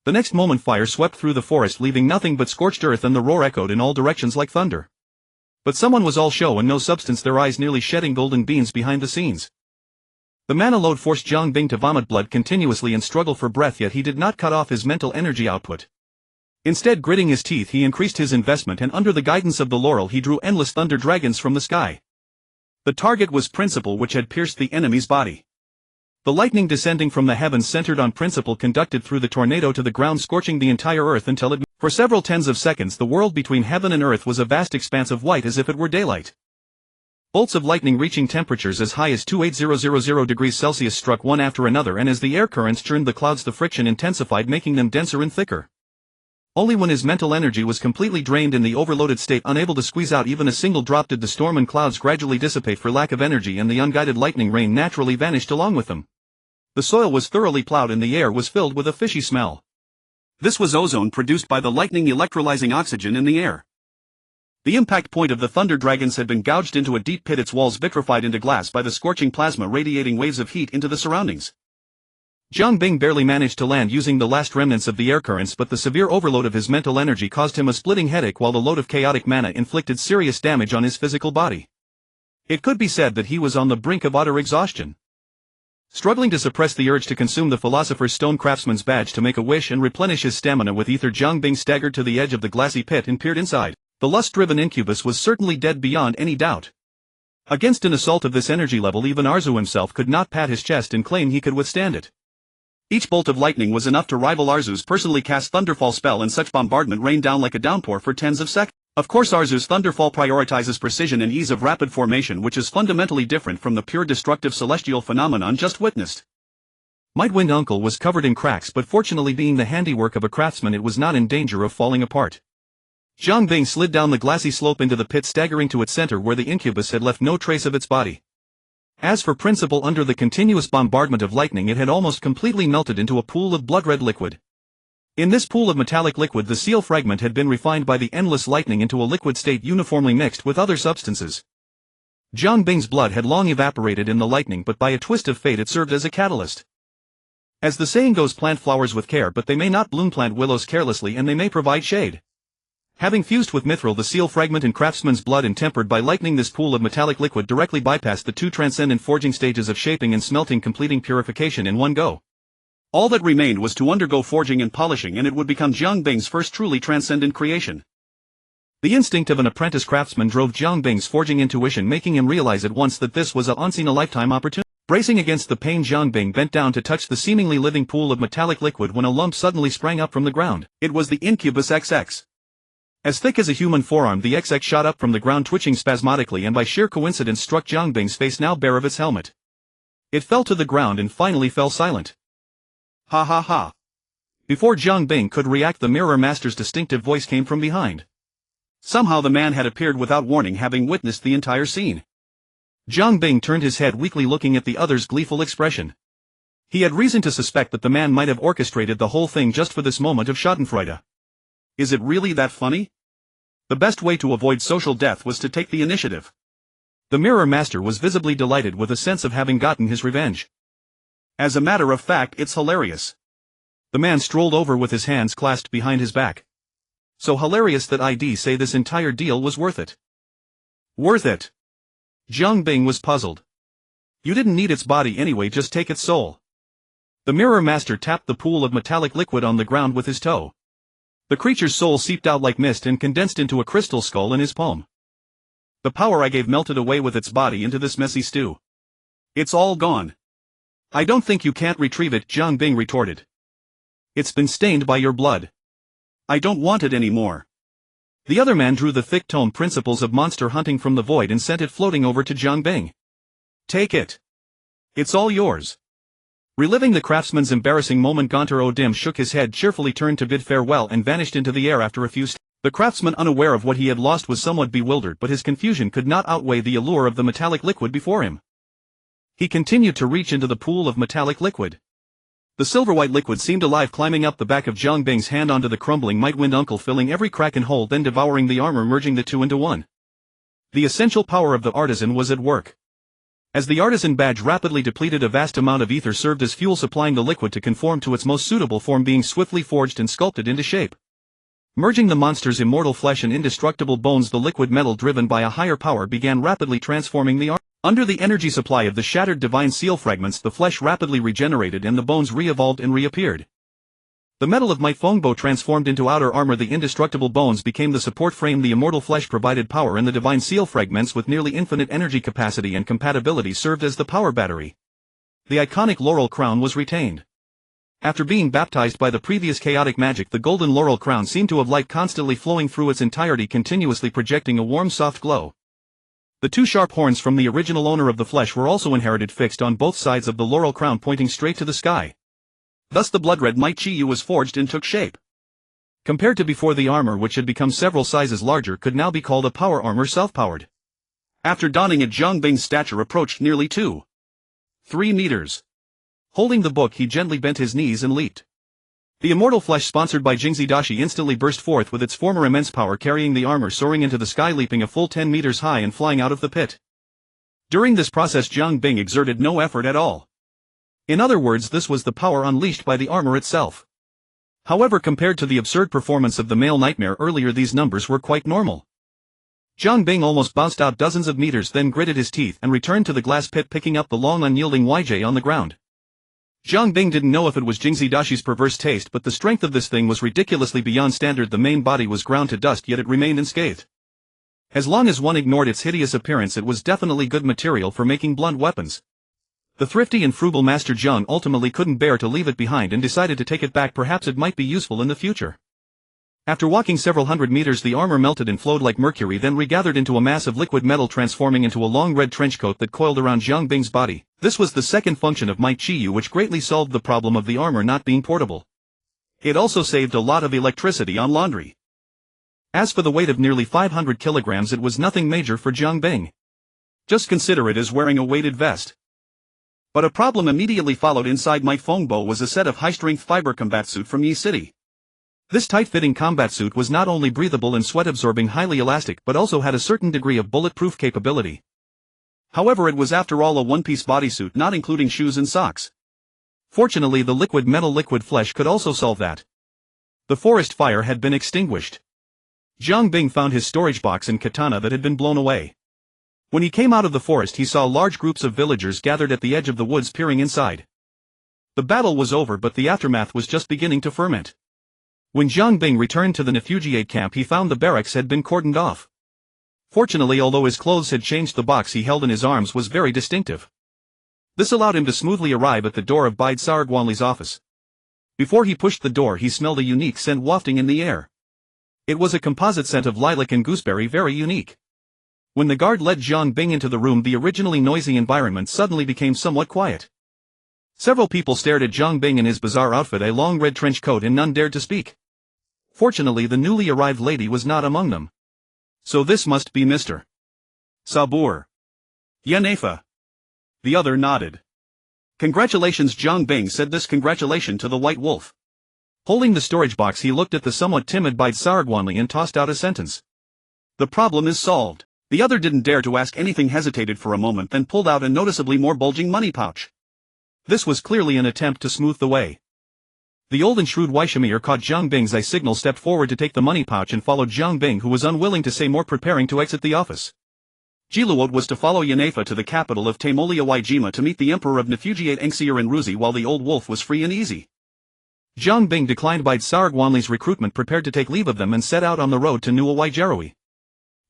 The next moment, fire swept through the forest, leaving nothing but scorched earth, and the roar echoed in all directions like thunder. But someone was all show and no substance, their eyes nearly shedding golden beams behind the scenes. The mana load forced Jiang Bing to vomit blood continuously and struggle for breath, yet he did not cut off his mental energy output. Instead, gritting his teeth, he increased his investment, and under the guidance of the laurel he drew endless thunder dragons from the sky. The target was Principle, which had pierced the enemy's body. The lightning descending from the heavens centered on Principle conducted through the tornado to the ground, scorching the entire earth until it... For several tens of seconds, the world between heaven and earth was a vast expanse of white, as if it were daylight. Bolts of lightning reaching temperatures as high as 28000 degrees Celsius struck one after another, and as the air currents churned the clouds, the friction intensified, making them denser and thicker. Only when his mental energy was completely drained, in the overloaded state, unable to squeeze out even a single drop, did the storm and clouds gradually dissipate for lack of energy, and the unguided lightning rain naturally vanished along with them. The soil was thoroughly plowed and the air was filled with a fishy smell. This was ozone produced by the lightning electrolyzing oxygen in the air. The impact point of the thunder dragons had been gouged into a deep pit, its walls vitrified into glass by the scorching plasma, radiating waves of heat into the surroundings. Jiang Bing barely managed to land using the last remnants of the air currents, but the severe overload of his mental energy caused him a splitting headache, while the load of chaotic mana inflicted serious damage on his physical body. It could be said that he was on the brink of utter exhaustion. Struggling to suppress the urge to consume the Philosopher's Stone craftsman's badge to make a wish and replenish his stamina with ether, Jiang Bing staggered to the edge of the glassy pit and peered inside. The lust-driven incubus was certainly dead beyond any doubt. Against an assault of this energy level, even Arzu himself could not pat his chest and claim he could withstand it. Each bolt of lightning was enough to rival Arzu's personally cast Thunderfall spell, and such bombardment rained down like a downpour for tens of seconds. Of course, Arzu's Thunderfall prioritizes precision and ease of rapid formation, which is fundamentally different from the pure destructive celestial phenomenon just witnessed. Mightwind Uncle was covered in cracks, but fortunately, being the handiwork of a craftsman, it was not in danger of falling apart. Jiang Bing slid down the glassy slope into the pit, staggering to its center where the incubus had left no trace of its body. As for Principle, under the continuous bombardment of lightning, it had almost completely melted into a pool of blood-red liquid. In this pool of metallic liquid the seal fragment had been refined by the endless lightning into a liquid state uniformly mixed with other substances. Jiang Bing's blood had long evaporated in the lightning, but by a twist of fate it served as a catalyst. As the saying goes, plant flowers with care but they may not bloom, plant willows carelessly and they may provide shade. Having fused with mithril the seal fragment in craftsman's blood and tempered by lightning, this pool of metallic liquid directly bypassed the two transcendent forging stages of shaping and smelting, completing purification in one go. All that remained was to undergo forging and polishing, and it would become Jiang Bing's first truly transcendent creation. The instinct of an apprentice craftsman drove Jiang Bing's forging intuition, making him realize at once that this was a once-in-a-lifetime opportunity. Bracing against the pain, Jiang Bing bent down to touch the seemingly living pool of metallic liquid when a lump suddenly sprang up from the ground. It was the Incubus XX. As thick as a human forearm, the XX shot up from the ground, twitching spasmodically, and by sheer coincidence struck Jiang Bing's face, now bare of its helmet. It fell to the ground and finally fell silent. Ha ha ha. Before Jiang Bing could react, the Mirror Master's distinctive voice came from behind. Somehow the man had appeared without warning, having witnessed the entire scene. Jiang Bing turned his head weakly, looking at the other's gleeful expression. He had reason to suspect that the man might have orchestrated the whole thing just for this moment of schadenfreude. Is it really that funny? The best way to avoid social death was to take the initiative. The Mirror Master was visibly delighted, with a sense of having gotten his revenge. As a matter of fact, it's hilarious. The man strolled over with his hands clasped behind his back. So hilarious that I'd say this entire deal was worth it. Worth it? Jiang Bing was puzzled. You didn't need its body anyway, just take its soul. The Mirror Master tapped the pool of metallic liquid on the ground with his toe. The creature's soul seeped out like mist and condensed into a crystal skull in his palm. The power I gave melted away with its body into this messy stew. It's all gone. I don't think you can't retrieve it, Jiang Bing retorted. It's been stained by your blood. I don't want it anymore. The other man drew the thick tome Principles of Monster Hunting from the void and sent it floating over to Jiang Bing. Take it. It's all yours. Reliving the craftsman's embarrassing moment, Gontar Odim shook his head, cheerfully turned to bid farewell and vanished into the air after a few steps. The craftsman, unaware of what he had lost, was somewhat bewildered, but his confusion could not outweigh the allure of the metallic liquid before him. He continued to reach into the pool of metallic liquid. The silver-white liquid seemed alive, climbing up the back of Jiang Bing's hand onto the crumbling Might-Wind Uncle, filling every crack and hole, then devouring the armor, merging the two into one. The essential power of the artisan was at work. As the artisan badge rapidly depleted, a vast amount of ether served as fuel, supplying the liquid to conform to its most suitable form, being swiftly forged and sculpted into shape. Merging the monster's immortal flesh and indestructible bones, the liquid metal, driven by a higher power, began rapidly transforming the armor. Under the energy supply of the shattered divine seal fragments, the flesh rapidly regenerated and the bones re-evolved and reappeared. The metal of Might Fongbo transformed into outer armor, the indestructible bones became the support frame, the immortal flesh provided power, and the divine seal fragments, with nearly infinite energy capacity and compatibility, served as the power battery. The iconic laurel crown was retained. After being baptized by the previous chaotic magic, the golden laurel crown seemed to have light constantly flowing through its entirety, continuously projecting a warm, soft glow. The two sharp horns from the original owner of the flesh were also inherited, fixed on both sides of the laurel crown, pointing straight to the sky. Thus the blood-red Might Chi Yu was forged and took shape. Compared to before, the armor, which had become several sizes larger, could now be called a power armor, self-powered. After donning it, Jiang Bing's stature approached nearly 2-3 meters. Holding the book, he gently bent his knees and leaped. The immortal flesh, sponsored by Jingzi Dashi, instantly burst forth with its former immense power, carrying the armor, soaring into the sky, leaping a full 10 meters high and flying out of the pit. During this process, Jiang Bing exerted no effort at all. In other words, this was the power unleashed by the armor itself. However, compared to the absurd performance of the male nightmare earlier, these numbers were quite normal. Jiang Bing almost bounced out dozens of meters, then gritted his teeth and returned to the glass pit, picking up the long, unyielding YJ on the ground. Jiang Bing didn't know if it was Jingzi Dashi's perverse taste, but the strength of this thing was ridiculously beyond standard. The main body was ground to dust, yet it remained unscathed. As long as one ignored its hideous appearance, it was definitely good material for making blunt weapons. The thrifty and frugal Master Jiang ultimately couldn't bear to leave it behind and decided to take it back. Perhaps it might be useful in the future. After walking several hundred meters, the armor melted and flowed like mercury, then regathered into a mass of liquid metal, transforming into a long red trenchcoat that coiled around Jiang Bing's body. This was the second function of Might Chi Yu, which greatly solved the problem of the armor not being portable. It also saved a lot of electricity on laundry. As for the weight of nearly 500 kilograms, it was nothing major for Jiang Bing. Just consider it as wearing a weighted vest. But a problem immediately followed. Inside Might Fongbo was a set of high-strength fiber combat suit from Yi City. This tight-fitting combat suit was not only breathable and sweat-absorbing, highly elastic, but also had a certain degree of bulletproof capability. However, it was after all a one-piece bodysuit, not including shoes and socks. Fortunately, the liquid metal liquid flesh could also solve that. The forest fire had been extinguished. Jiang Bing found his storage box and katana that had been blown away. When he came out of the forest, he saw large groups of villagers gathered at the edge of the woods peering inside. The battle was over, but the aftermath was just beginning to ferment. When Jiang Bing returned to the refugiate camp, he found the barracks had been cordoned off. Fortunately, although his clothes had changed, the box he held in his arms was very distinctive. This allowed him to smoothly arrive at the door of Bide Sargwanli's office. Before he pushed the door, he smelled a unique scent wafting in the air. It was a composite scent of lilac and gooseberry, very unique. When the guard led Jiang Bing into the room, the originally noisy environment suddenly became somewhat quiet. Several people stared at Jiang Bing in his bizarre outfit, a long red trench coat, and none dared to speak. Fortunately, the newly arrived lady was not among them. So this must be Mr. Sabur. Yanefa. The other nodded. Congratulations, Jiang Bing said this congratulation to the White Wolf. Holding the storage box, he looked at the somewhat timid Bide Sargwanli and tossed out a sentence. The problem is solved. The other didn't dare to ask anything, hesitated for a moment, then pulled out a noticeably more bulging money pouch. This was clearly an attempt to smooth the way. The old and shrewd Waishimir caught Jiang Bing's eye signal, stepped forward to take the money pouch, and followed Jiang Bing, who was unwilling to say more, preparing to exit the office. Jiluot was to follow Yanefa to the capital of Taimolia Waijima to meet the emperor of Nefugiate Engsier and Ruzi, while the old wolf was free and easy. Jiang Bing declined Bide Sargwanli's recruitment, prepared to take leave of them, and set out on the road to Nuwa Waijerui.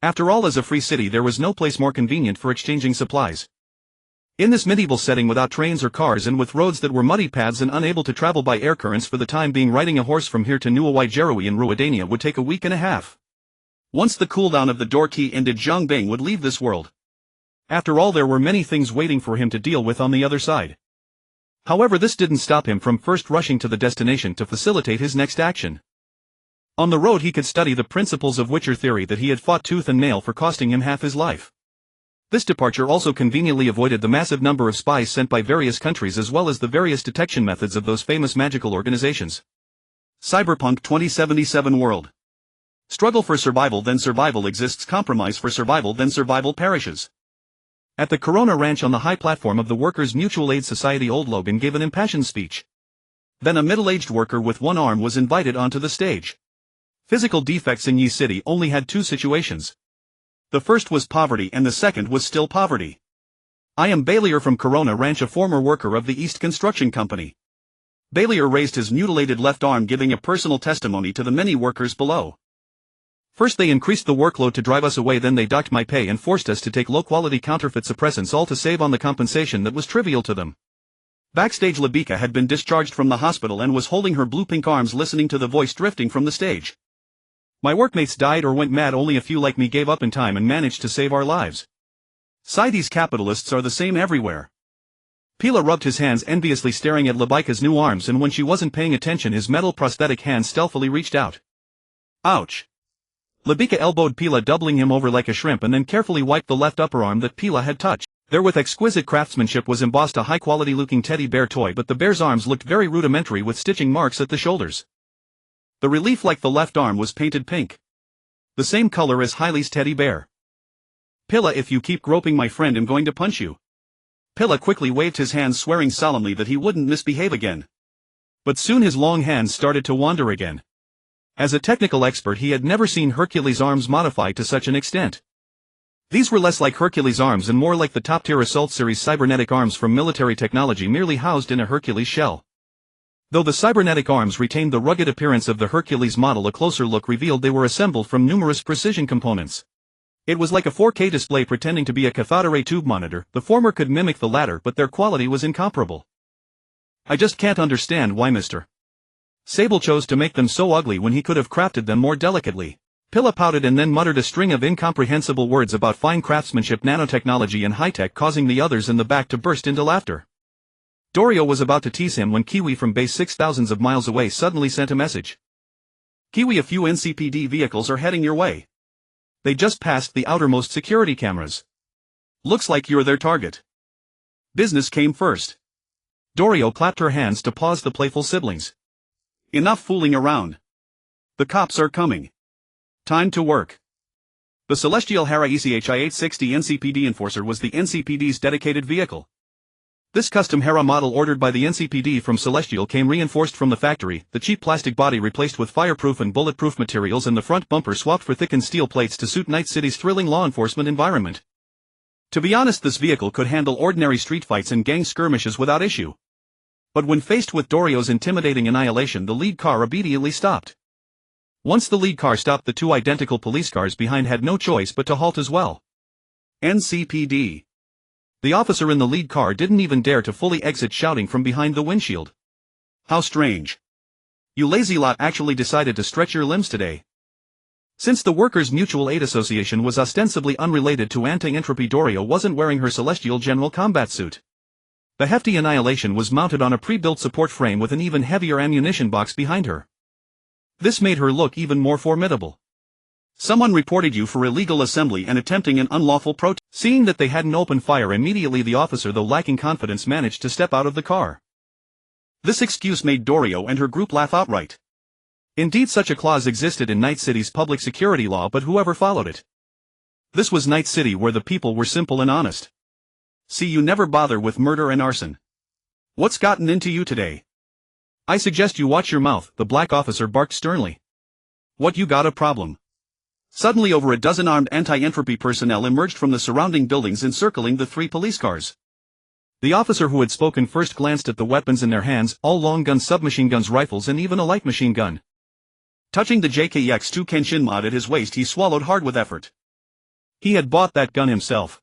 After all, as a free city, there was no place more convenient for exchanging supplies. In this medieval setting, without trains or cars and with roads that were muddy paths and unable to travel by air currents for the time being, riding a horse from here to Nuwa Waijerui in Ruidania would take a week and a half. Once the cooldown of the door key ended, Jiang Bing would leave this world. After all, there were many things waiting for him to deal with on the other side. However, this didn't stop him from first rushing to the destination to facilitate his next action. On the road, he could study the principles of Witcher theory that he had fought tooth and nail for, costing him half his life. This departure also conveniently avoided the massive number of spies sent by various countries, as well as the various detection methods of those famous magical organizations. Cyberpunk 2077 world. Struggle for survival, then survival exists. Compromise for survival, then survival perishes. At the Corona Ranch on the high platform of the Workers' Mutual Aid Society, old Logan gave an impassioned speech. Then a middle-aged worker with one arm was invited onto the stage. Physical defects in Yi City only had two situations. The first was poverty, and the second was still poverty. I am Bailier from Corona Ranch, a former worker of the East Construction Company. Bailier raised his mutilated left arm, giving a personal testimony to the many workers below. First they increased the workload to drive us away, then they docked my pay and forced us to take low-quality counterfeit suppressants, all to save on the compensation that was trivial to them. Backstage, Labika had been discharged from the hospital and was holding her blue-pink arms, listening to the voice drifting from the stage. My workmates died or went mad, only a few like me gave up in time and managed to save our lives. These capitalists are the same everywhere. Pila rubbed his hands enviously, staring at Labika's new arms, and when she wasn't paying attention, his metal prosthetic hand stealthily reached out. Ouch! Labika elbowed Pila, doubling him over like a shrimp, and then carefully wiped the left upper arm that Pila had touched. There, with exquisite craftsmanship, was embossed a high-quality looking teddy bear toy, but the bear's arms looked very rudimentary, with stitching marks at the shoulders. The relief, like the left arm, was painted pink. The same color as Heile's teddy bear. Pila, if you keep groping my friend, I'm going to punch you. Pila quickly waved his hands, swearing solemnly that he wouldn't misbehave again. But soon his long hands started to wander again. As a technical expert, he had never seen Hercules' arms modified to such an extent. These were less like Hercules' arms and more like the top-tier Assault Series cybernetic arms from military technology, merely housed in a Hercules shell. Though the cybernetic arms retained the rugged appearance of the Hercules model, a closer look revealed they were assembled from numerous precision components. It was like a 4K display pretending to be a cathode ray tube monitor. The former could mimic the latter, but their quality was incomparable. I just can't understand why Mr. Sable chose to make them so ugly when he could have crafted them more delicately. Pila pouted and then muttered a string of incomprehensible words about fine craftsmanship, nanotechnology and high-tech, causing the others in the back to burst into laughter. Dorio was about to tease him when Kiwi from base 6,000 of miles away suddenly sent a message. Kiwi, a few NCPD vehicles are heading your way. They just passed the outermost security cameras. Looks like you're their target. Business came first. Dorio clapped her hands to pause the playful siblings. Enough fooling around. The cops are coming. Time to work. The Celestial Hara ECHI 860 NCPD Enforcer was the NCPD's dedicated vehicle. This custom Hera model ordered by the NCPD from Celestial came reinforced from the factory, the cheap plastic body replaced with fireproof and bulletproof materials and the front bumper swapped for thickened steel plates to suit Night City's thrilling law enforcement environment. To be honest, this vehicle could handle ordinary street fights and gang skirmishes without issue. But when faced with Dorio's intimidating annihilation, the lead car immediately stopped. Once the lead car stopped, the two identical police cars behind had no choice but to halt as well. NCPD. The officer in the lead car didn't even dare to fully exit, shouting from behind the windshield. How strange. You lazy lot actually decided to stretch your limbs today. Since the Workers' Mutual Aid Association was ostensibly unrelated to anti-entropy, Dorio wasn't wearing her Celestial General combat suit. The hefty Annihilation was mounted on a pre-built support frame with an even heavier ammunition box behind her. This made her look even more formidable. Someone reported you for illegal assembly and attempting an unlawful protest. Seeing that they hadn't opened fire immediately, the officer, though lacking confidence, managed to step out of the car. This excuse made Dorio and her group laugh outright. Indeed, such a clause existed in Night City's public security law, but whoever followed it? This was Night City, where the people were simple and honest. See, you never bother with murder and arson. What's gotten into you today? I suggest you watch your mouth, the black officer barked sternly. What, you got a problem? Suddenly over a dozen armed anti-entropy personnel emerged from the surrounding buildings, encircling the three police cars. The officer who had spoken first glanced at the weapons in their hands, all long guns, submachine guns, rifles, and even a light machine gun. Touching the JKX-2 Kenshin mod at his waist, he swallowed hard with effort. He had bought that gun himself.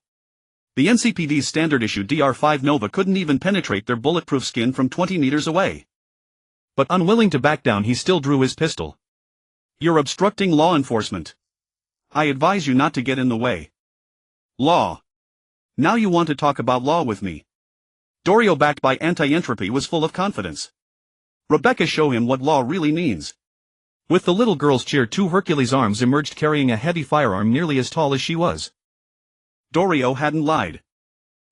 The NCPD's standard-issue DR-5 Nova couldn't even penetrate their bulletproof skin from 20 meters away. But unwilling to back down, he still drew his pistol. You're obstructing law enforcement. I advise you not to get in the way. Law. Now you want to talk about law with me. Dorio, backed by anti-entropy, was full of confidence. Rebecca, show him what law really means. With the little girl's cheer, two Hercules arms emerged carrying a heavy firearm nearly as tall as she was. Dorio hadn't lied.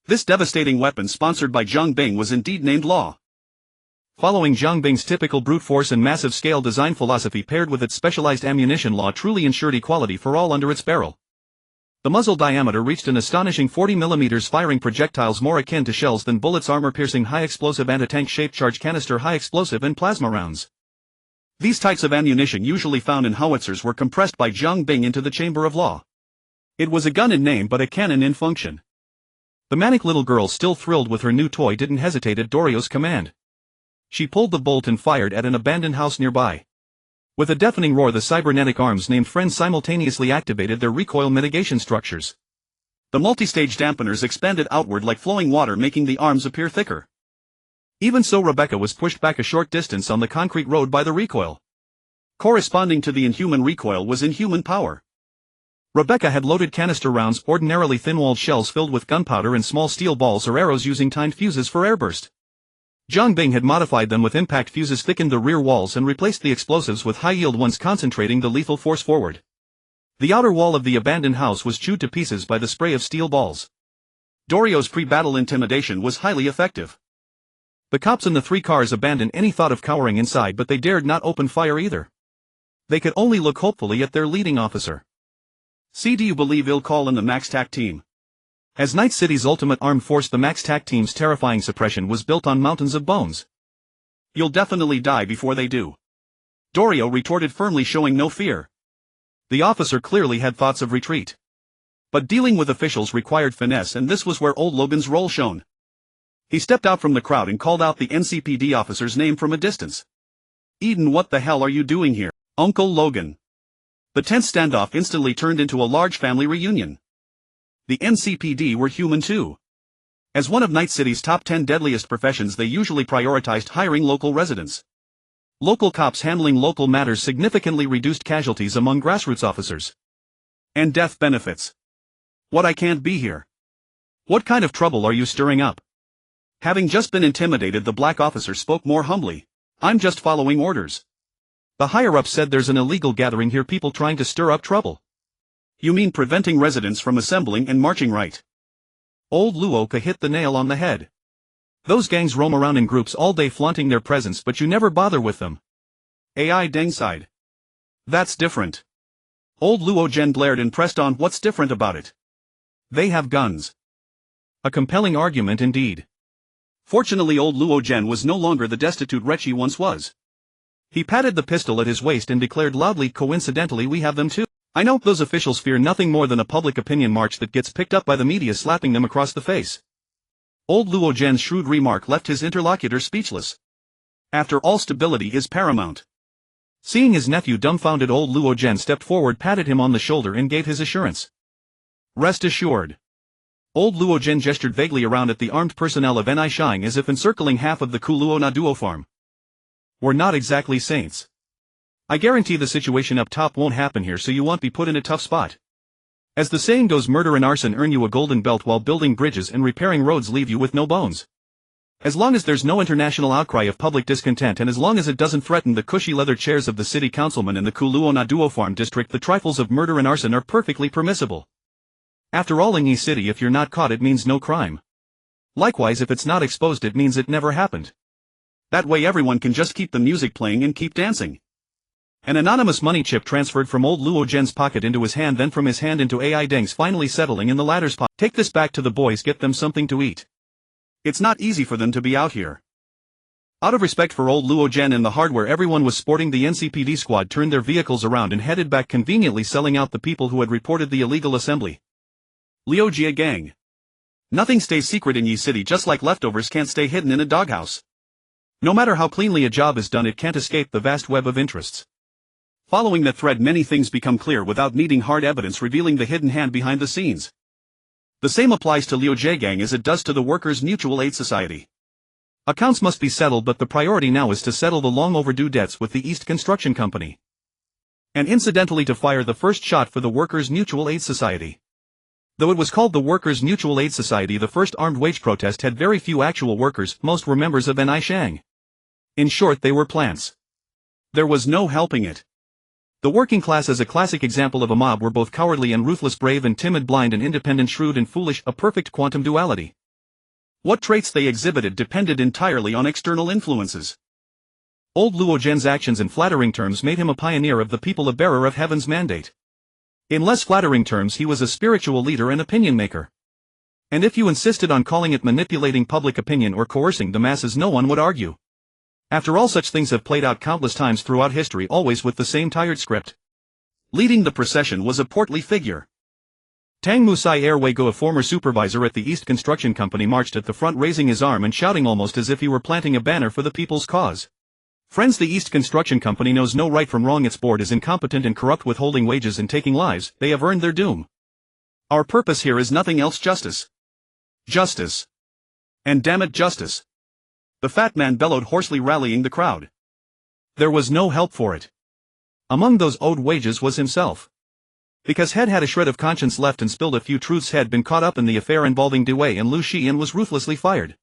This devastating weapon, sponsored by Zhang Bing, was indeed named Law. Following Zhang Bing's typical brute force and massive scale design philosophy, paired with its specialized ammunition, Law truly ensured equality for all under its barrel. The muzzle diameter reached an astonishing 40 mm, firing projectiles more akin to shells than bullets, armor-piercing, high-explosive, anti-tank-shaped charge canister, high-explosive, and plasma rounds. These types of ammunition, usually found in howitzers, were compressed by Zhang Bing into the chamber of Law. It was a gun in name but a cannon in function. The manic little girl, still thrilled with her new toy, didn't hesitate at Dorio's command. She pulled the bolt and fired at an abandoned house nearby. With a deafening roar, the cybernetic arms named Friend simultaneously activated their recoil mitigation structures. The multi-stage dampeners expanded outward like flowing water, making the arms appear thicker. Even so, Rebecca was pushed back a short distance on the concrete road by the recoil. Corresponding to the inhuman recoil was inhuman power. Rebecca had loaded canister rounds, ordinarily thin-walled shells filled with gunpowder, and small steel balls or arrows using timed fuses for airburst. Zhang Bing had modified them with impact fuses, thickened the rear walls, and replaced the explosives with high-yield ones, concentrating the lethal force forward. The outer wall of the abandoned house was chewed to pieces by the spray of steel balls. Dorio's pre-battle intimidation was highly effective. The cops in the three cars abandoned any thought of cowering inside, but they dared not open fire either. They could only look hopefully at their leading officer. See, do you believe he'll call in the Max TAC team? As Night City's ultimate armed force, the Max TAC team's terrifying suppression was built on mountains of bones. You'll definitely die before they do. Dorio retorted firmly, showing no fear. The officer clearly had thoughts of retreat. But dealing with officials required finesse, and this was where old Logan's role shone. He stepped out from the crowd and called out the NCPD officer's name from a distance. Eden, what the hell are you doing here? Uncle Logan. The tense standoff instantly turned into a large family reunion. The NCPD were human too. As one of Night City's top 10 deadliest professions, they usually prioritized hiring local residents. Local cops handling local matters significantly reduced casualties among grassroots officers. And death benefits. What, I can't be here. What kind of trouble are you stirring up? Having just been intimidated, the black officer spoke more humbly. I'm just following orders. The higher-ups said there's an illegal gathering here, people trying to stir up trouble. You mean preventing residents from assembling and marching, right? Old Luoka hit the nail on the head. Those gangs roam around in groups all day flaunting their presence, but you never bother with them. AI Dengside. That's different. Old Luo Zhen blared and pressed on. What's different about it? They have guns. A compelling argument indeed. Fortunately old Luo Zhen was no longer the destitute wretch he once was. He patted the pistol at his waist and declared loudly, coincidentally we have them too. I know, those officials fear nothing more than a public opinion march that gets picked up by the media slapping them across the face. Old Luo Zhen's shrewd remark left his interlocutor speechless. After all, stability is paramount. Seeing his nephew dumbfounded, old Luo Zhen stepped forward, patted him on the shoulder and gave his assurance. Rest assured. Old Luo Zhen gestured vaguely around at the armed personnel of Nishang as if encircling half of the Kuluo Naduo farm. We're not exactly saints. I guarantee the situation up top won't happen here, so you won't be put in a tough spot. As the saying goes, murder and arson earn you a golden belt, while building bridges and repairing roads leave you with no bones. As long as there's no international outcry of public discontent, and as long as it doesn't threaten the cushy leather chairs of the city councilman in the Kuluo Naduo farm district, the trifles of murder and arson are perfectly permissible. After all, in Yi City, if you're not caught it means no crime. Likewise, if it's not exposed it means it never happened. That way everyone can just keep the music playing and keep dancing. An anonymous money chip transferred from old Luo Zhen's pocket into his hand, then from his hand into AI Deng's, finally settling in the latter's pocket. Take this back to the boys, get them something to eat. It's not easy for them to be out here. Out of respect for old Luo Zhen and the hardware everyone was sporting, the NCPD squad turned their vehicles around and headed back, conveniently selling out the people who had reported the illegal assembly. Liu Jie gang. Nothing stays secret in Yi City, just like leftovers can't stay hidden in a doghouse. No matter how cleanly a job is done, it can't escape the vast web of interests. Following that thread, many things become clear without needing hard evidence revealing the hidden hand behind the scenes. The same applies to Liu Jie gang as it does to the Workers' Mutual Aid Society. Accounts must be settled, but the priority now is to settle the long overdue debts with the East Construction Company. And incidentally to fire the first shot for the Workers' Mutual Aid Society. Though it was called the Workers' Mutual Aid Society, the first armed wage protest had very few actual workers, most were members of Nishang. In short, they were plants. There was no helping it. The working class, as a classic example of a mob, were both cowardly and ruthless, brave and timid, blind and independent, shrewd and foolish, a perfect quantum duality. What traits they exhibited depended entirely on external influences. Old Luo Zhen's actions in flattering terms made him a pioneer of the people, a bearer of heaven's mandate. In less flattering terms, he was a spiritual leader and opinion maker. And if you insisted on calling it manipulating public opinion or coercing the masses, no one would argue. After all, such things have played out countless times throughout history, always with the same tired script. Leading the procession was a portly figure. Tang Musai Airway-go, a former supervisor at the East Construction Company, marched at the front, raising his arm and shouting almost as if he were planting a banner for the people's cause. Friends, the East Construction Company knows no right from wrong. Its board is incompetent and corrupt, withholding wages and taking lives. They have earned their doom. Our purpose here is nothing else, justice. Justice. And damn it, justice. The fat man bellowed hoarsely, rallying the crowd. There was no help for it. Among those owed wages was himself. Because Head had a shred of conscience left and spilled a few truths, had been caught up in the affair involving Dewey and Lu Shi and was ruthlessly fired.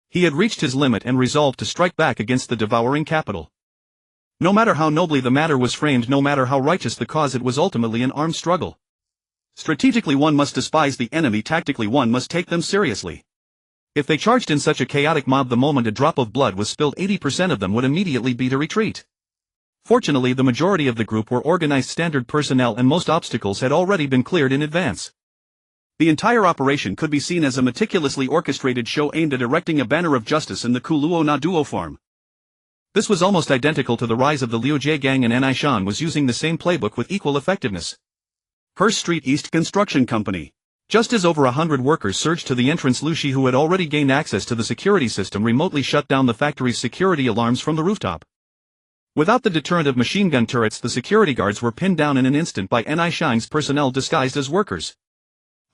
He had reached his limit and resolved to strike back against the devouring capital. No matter how nobly the matter was framed, no matter how righteous the cause, it was ultimately an armed struggle. Strategically one must despise the enemy, tactically one must take them seriously. If they charged in such a chaotic mob, the moment a drop of blood was spilled, 80% of them would immediately beat a retreat. Fortunately, the majority of the group were organized standard personnel and most obstacles had already been cleared in advance. The entire operation could be seen as a meticulously orchestrated show aimed at erecting a banner of justice in the Kuluo Naduo farm. This was almost identical to the rise of the Liu Jie gang, and Nishan was using the same playbook with equal effectiveness. Hearst Street East Construction Company. Just as over 100 workers surged to the entrance, Lu Shi, who had already gained access to the security system, remotely shut down the factory's security alarms from the rooftop. Without the deterrent of machine gun turrets, the security guards were pinned down in an instant by Nishang's personnel disguised as workers.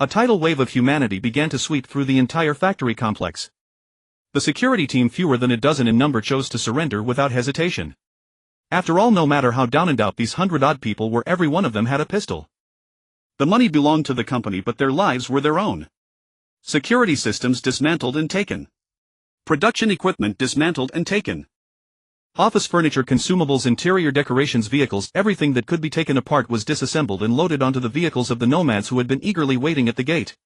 A tidal wave of humanity began to sweep through the entire factory complex. The security team, fewer than a dozen in number, chose to surrender without hesitation. After all, no matter how down and out these 100-odd people were, every one of them had a pistol. The money belonged to the company, but their lives were their own. Security systems dismantled and taken. Production equipment dismantled and taken. Office furniture, consumables, interior decorations, vehicles, everything that could be taken apart was disassembled and loaded onto the vehicles of the nomads who had been eagerly waiting at the gate.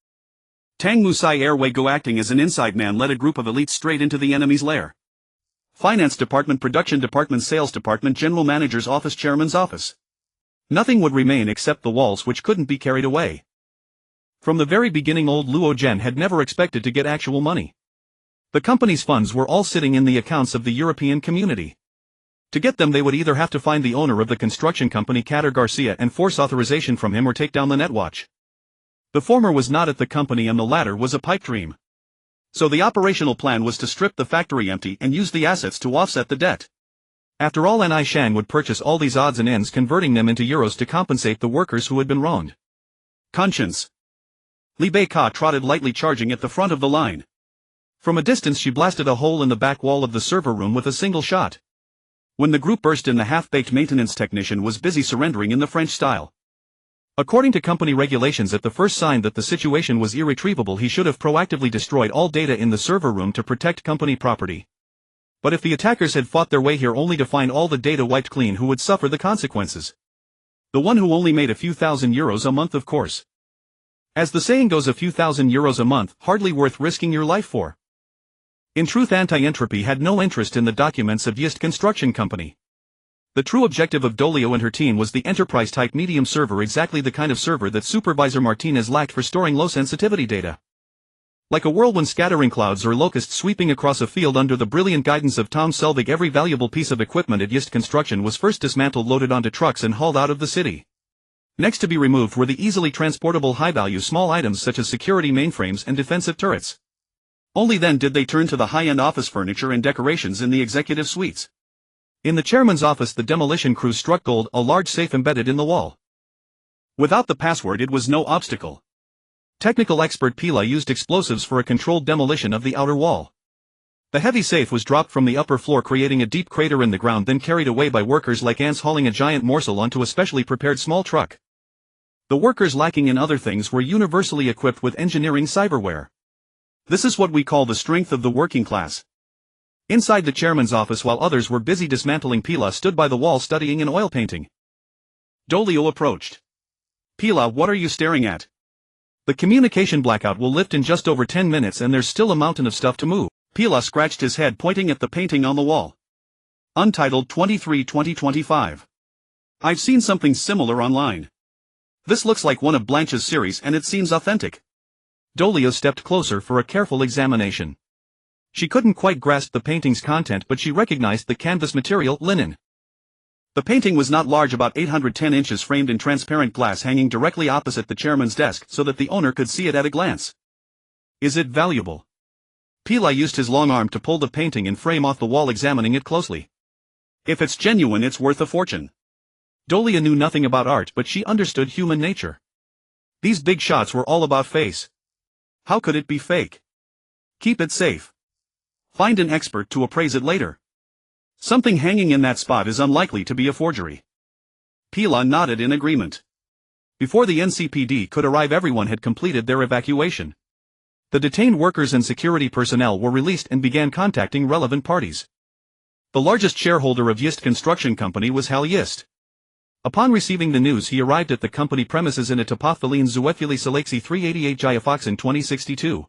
Tang Musai Airway-go, acting as an inside man, led a group of elites straight into the enemy's lair. Finance department, production department, sales department, general manager's office, chairman's office. Nothing would remain except the walls which couldn't be carried away. From the very beginning old Luo Zhen had never expected to get actual money. The company's funds were all sitting in the accounts of the European community. To get them they would either have to find the owner of the construction company Kader Garcia and force authorization from him or take down the Netwatch. The former was not at the company and the latter was a pipe dream. So the operational plan was to strip the factory empty and use the assets to offset the debt. After all, Ni Shang would purchase all these odds and ends, converting them into euros to compensate the workers who had been wronged. Conscience. Li Bei Ka trotted lightly, charging at the front of the line. From a distance she blasted a hole in the back wall of the server room with a single shot. When the group burst in, the half-baked maintenance technician was busy surrendering in the French style. According to company regulations, at the first sign that the situation was irretrievable he should have proactively destroyed all data in the server room to protect company property. But if the attackers had fought their way here only to find all the data wiped clean, who would suffer the consequences? The one who only made a few thousand euros a month, of course. As the saying goes, a few thousand euros a month, hardly worth risking your life for. In truth, Anti-Entropy had no interest in the documents of Yist Construction Company. The true objective of Dolio and her team was the enterprise-type medium server, exactly the kind of server that Supervisor Martinez lacked for storing low-sensitivity data. Like a whirlwind scattering clouds or locusts sweeping across a field under the brilliant guidance of Tom Selvig, every valuable piece of equipment at Yist Construction was first dismantled, loaded onto trucks and hauled out of the city. Next to be removed were the easily transportable high-value small items such as security mainframes and defensive turrets. Only then did they turn to the high-end office furniture and decorations in the executive suites. In the chairman's office the demolition crew struck gold, a large safe embedded in the wall. Without the password it was no obstacle. Technical expert Pila used explosives for a controlled demolition of the outer wall. The heavy safe was dropped from the upper floor, creating a deep crater in the ground, then carried away by workers like ants hauling a giant morsel onto a specially prepared small truck. The workers, lacking in other things, were universally equipped with engineering cyberware. This is what we call the strength of the working class. Inside the chairman's office, while others were busy dismantling, Pila stood by the wall studying an oil painting. Dolio approached. "Pila, what are you staring at?" "The communication blackout will lift in just over 10 minutes and there's still a mountain of stuff to move." Pila scratched his head, pointing at the painting on the wall. Untitled 23-2025. "I've seen something similar online. This looks like one of Blanche's series and it seems authentic." Dolio stepped closer for a careful examination. She couldn't quite grasp the painting's content, but she recognized the canvas material, linen. The painting was not large, about 810 inches, framed in transparent glass, hanging directly opposite the chairman's desk so that the owner could see it at a glance. "Is it valuable?" Pila used his long arm to pull the painting and frame off the wall, examining it closely. "If it's genuine, it's worth a fortune." Dolia knew nothing about art, but she understood human nature. These big shots were all about face. How could it be fake? Keep it safe. Find an expert to appraise it later. Something hanging in that spot is unlikely to be a forgery. Pila nodded in agreement. Before the NCPD could arrive, everyone had completed their evacuation. The detained workers and security personnel were released and began contacting relevant parties. The largest shareholder of Yist Construction Company was Hal Yist. Upon receiving the news, he arrived at the company premises in a Topothalene Zuefili Salaxi 388 Jayafox in 2062.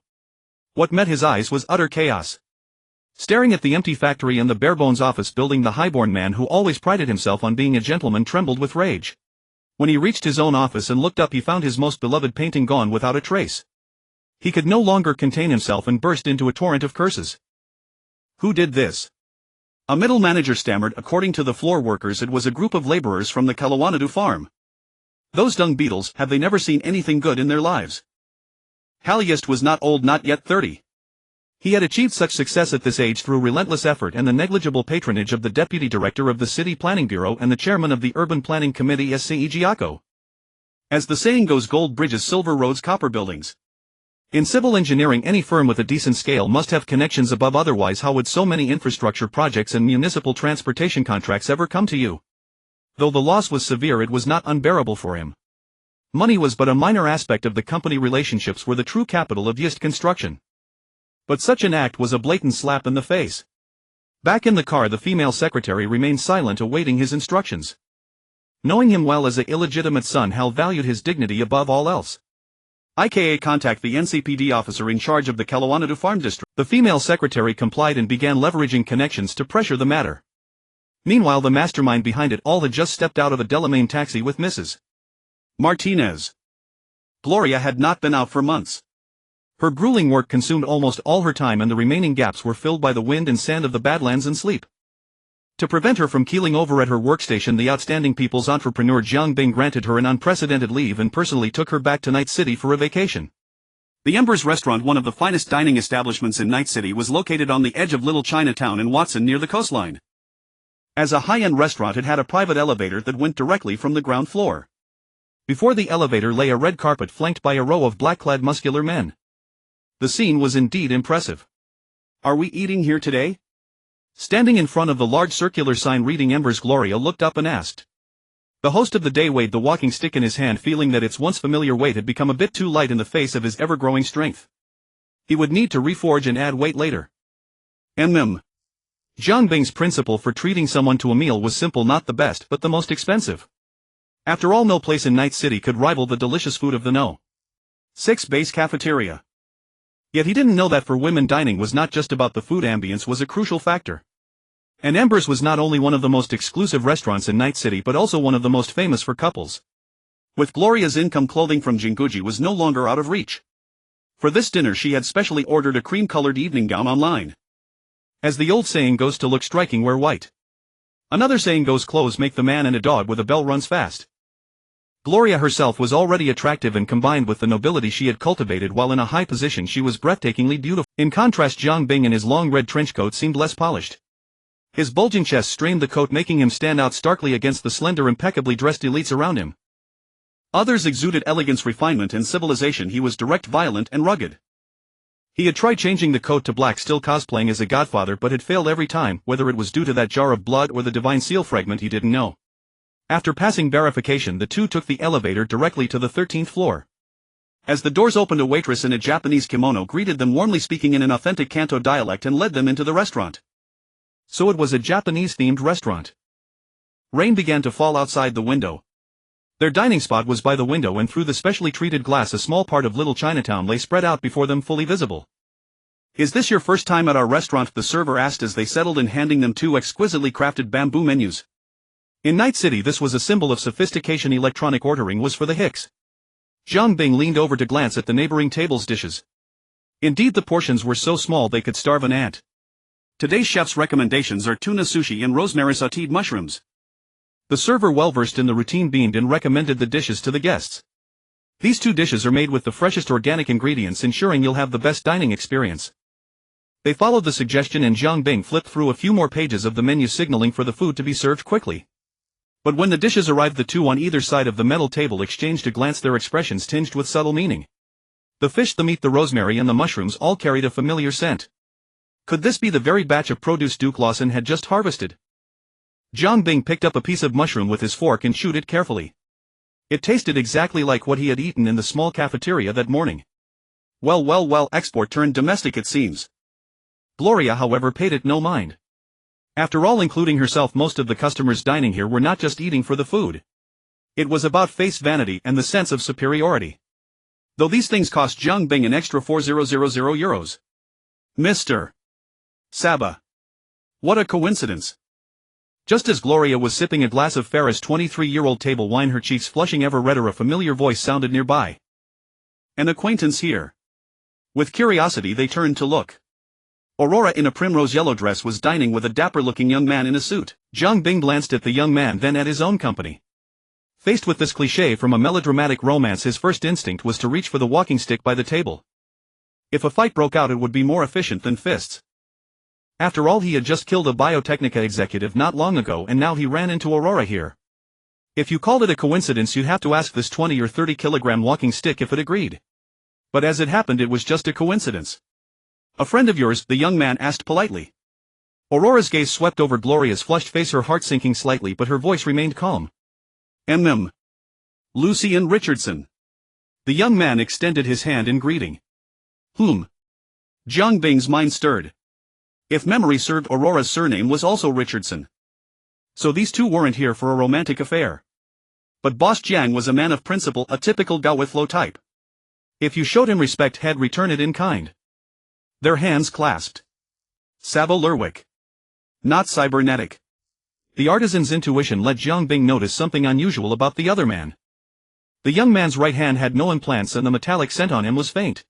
What met his eyes was utter chaos. Staring at the empty factory and the barebones office building, the highborn man who always prided himself on being a gentleman trembled with rage. When he reached his own office and looked up, he found his most beloved painting gone without a trace. He could no longer contain himself and burst into a torrent of curses. Who did this? A middle manager stammered. According to the floor workers, it was a group of laborers from the Kalawanadu farm. Those dung beetles, have they never seen anything good in their lives? Hal Yist was not old, not yet 30. He had achieved such success at this age through relentless effort and the negligible patronage of the deputy director of the City Planning Bureau and the chairman of the Urban Planning Committee, S.C. Giaco. As the saying goes, gold bridges, silver roads, copper buildings. In civil engineering, any firm with a decent scale must have connections above, otherwise how would so many infrastructure projects and municipal transportation contracts ever come to you? Though the loss was severe, it was not unbearable for him. Money was but a minor aspect of the company. Relationships were the true capital of Yist Construction. But such an act was a blatant slap in the face. Back in the car, the female secretary remained silent, awaiting his instructions. Knowing him well as an illegitimate son, Hal valued his dignity above all else. IKA, contact the NCPD officer in charge of the Kalawanadu Farm District. The female secretary complied and began leveraging connections to pressure the matter. Meanwhile the mastermind behind it all had just stepped out of a Delamain taxi with Mrs. Martinez. Gloria had not been out for months. Her grueling work consumed almost all her time and the remaining gaps were filled by the wind and sand of the Badlands and sleep. To prevent her from keeling over at her workstation, the outstanding people's entrepreneur Jiang Bing granted her an unprecedented leave and personally took her back to Night City for a vacation. The Embers restaurant, one of the finest dining establishments in Night City, was located on the edge of Little Chinatown in Watson near the coastline. As a high-end restaurant, it had a private elevator that went directly from the ground floor. Before the elevator lay a red carpet flanked by a row of black-clad muscular men. The scene was indeed impressive. "Are we eating here today?" Standing in front of the large circular sign reading Embers, Gloria looked up and asked. The host of the day weighed the walking stick in his hand, feeling that its once familiar weight had become a bit too light in the face of his ever-growing strength. He would need to reforge and add weight later. Jiang Bing's principle for treating someone to a meal was simple: not the best but the most expensive. After all, no place in Night City could rival the delicious food of the No. 6 Base Cafeteria. Yet he didn't know that for women, dining was not just about the food. Ambience was a crucial factor. And Embers was not only one of the most exclusive restaurants in Night City but also one of the most famous for couples. With Gloria's income, clothing from Jinguji was no longer out of reach. For this dinner she had specially ordered a cream-colored evening gown online. As the old saying goes, to look striking wear white. Another saying goes, clothes make the man, and a dog with a bell runs fast. Gloria herself was already attractive, and combined with the nobility she had cultivated while in a high position, she was breathtakingly beautiful. In contrast, Jiang Bing in his long red trench coat seemed less polished. His bulging chest strained the coat, making him stand out starkly against the slender, impeccably dressed elites around him. Others exuded elegance, refinement, and civilization. He was direct, violent, and rugged. He had tried changing the coat to black, still cosplaying as a godfather, but had failed every time, whether it was due to that jar of blood or the divine seal fragment he didn't know. After passing verification, the two took the elevator directly to the 13th floor. As the doors opened, a waitress in a Japanese kimono greeted them warmly, speaking in an authentic Kanto dialect, and led them into the restaurant. So it was a Japanese-themed restaurant. Rain began to fall outside the window. Their dining spot was by the window, and through the specially treated glass a small part of Little Chinatown lay spread out before them, fully visible. "Is this your first time at our restaurant?" the server asked as they settled in, handing them two exquisitely crafted bamboo menus. In Night City this was a symbol of sophistication. Electronic ordering was for the hicks. Jiang Bing leaned over to glance at the neighboring table's dishes. Indeed, the portions were so small they could starve an ant. Today's chef's recommendations are tuna sushi and rosemary sauteed mushrooms. The server, well versed in the routine, beamed and recommended the dishes to the guests. "These two dishes are made with the freshest organic ingredients, ensuring you'll have the best dining experience." They followed the suggestion, and Jiang Bing flipped through a few more pages of the menu, signaling for the food to be served quickly. But when the dishes arrived, the two on either side of the metal table exchanged a glance, their expressions tinged with subtle meaning. The fish, the meat, the rosemary, and the mushrooms all carried a familiar scent. Could this be the very batch of produce Duke Lawson had just harvested? Jiang Bing picked up a piece of mushroom with his fork and chewed it carefully. It tasted exactly like what he had eaten in the small cafeteria that morning. Well, export turned domestic it seems. Gloria, however, paid it no mind. After all, including herself, most of the customers dining here were not just eating for the food. It was about face vanity and the sense of superiority. Though these things cost Jiang Bing an extra 4,000 euros. Mr. Saba. What a coincidence. Just as Gloria was sipping a glass of Ferris 23-year-old table wine, her cheeks flushing ever redder, a familiar voice sounded nearby. "An acquaintance here." With curiosity they turned to look. Aurora, in a primrose yellow dress, was dining with a dapper-looking young man in a suit. Jiang Bing glanced at the young man, then at his own company. Faced with this cliché from a melodramatic romance, his first instinct was to reach for the walking stick by the table. If a fight broke out, it would be more efficient than fists. After all, he had just killed a Biotechnica executive not long ago, and now he ran into Aurora here. If you called it a coincidence, you'd have to ask this 20 or 30 kilogram walking stick if it agreed. But as it happened, it was just a coincidence. "A friend of yours?" the young man asked politely. Aurora's gaze swept over Gloria's flushed face, her heart sinking slightly, but her voice remained calm. Lucian Richardson." The young man extended his hand in greeting. Jiang Bing's mind stirred. If memory served, Aurora's surname was also Richardson. So these two weren't here for a romantic affair. But Boss Jiang was a man of principle, a typical Gawithlo type. If you showed him respect, he'd return it in kind. Their hands clasped. Savo Lerwick. Not cybernetic. The artisan's intuition let Jiang Bing notice something unusual about the other man. The young man's right hand had no implants and the metallic scent on him was faint.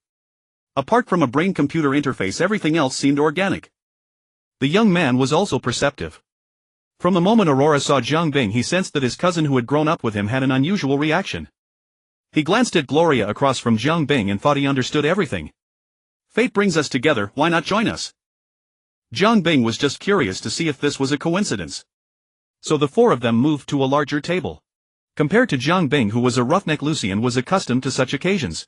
Apart from a brain-computer interface, everything else seemed organic. The young man was also perceptive. From the moment Aurora saw Jiang Bing, he sensed that his cousin who had grown up with him had an unusual reaction. He glanced at Gloria across from Jiang Bing and thought he understood everything. Fate brings us together, why not join us? Jiang Bing was just curious to see if this was a coincidence. So the four of them moved to a larger table. Compared to Jiang Bing, who was a roughneck, Lucien was accustomed to such occasions.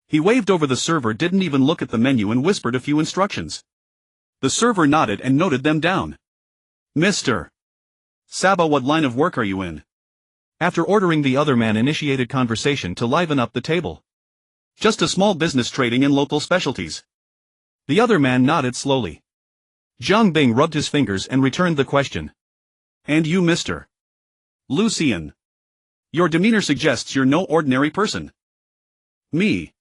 He waved over the server, didn't even look at the menu, and whispered a few instructions. The server nodded and noted them down. Mr. Saba, what line of work are you in? After ordering, the other man initiated conversation to liven up the table. Just a small business trading in local specialties. The other man nodded slowly. Jiang Bing rubbed his fingers and returned the question. And you, Mr. Lucien? Your demeanor suggests you're no ordinary person. Me?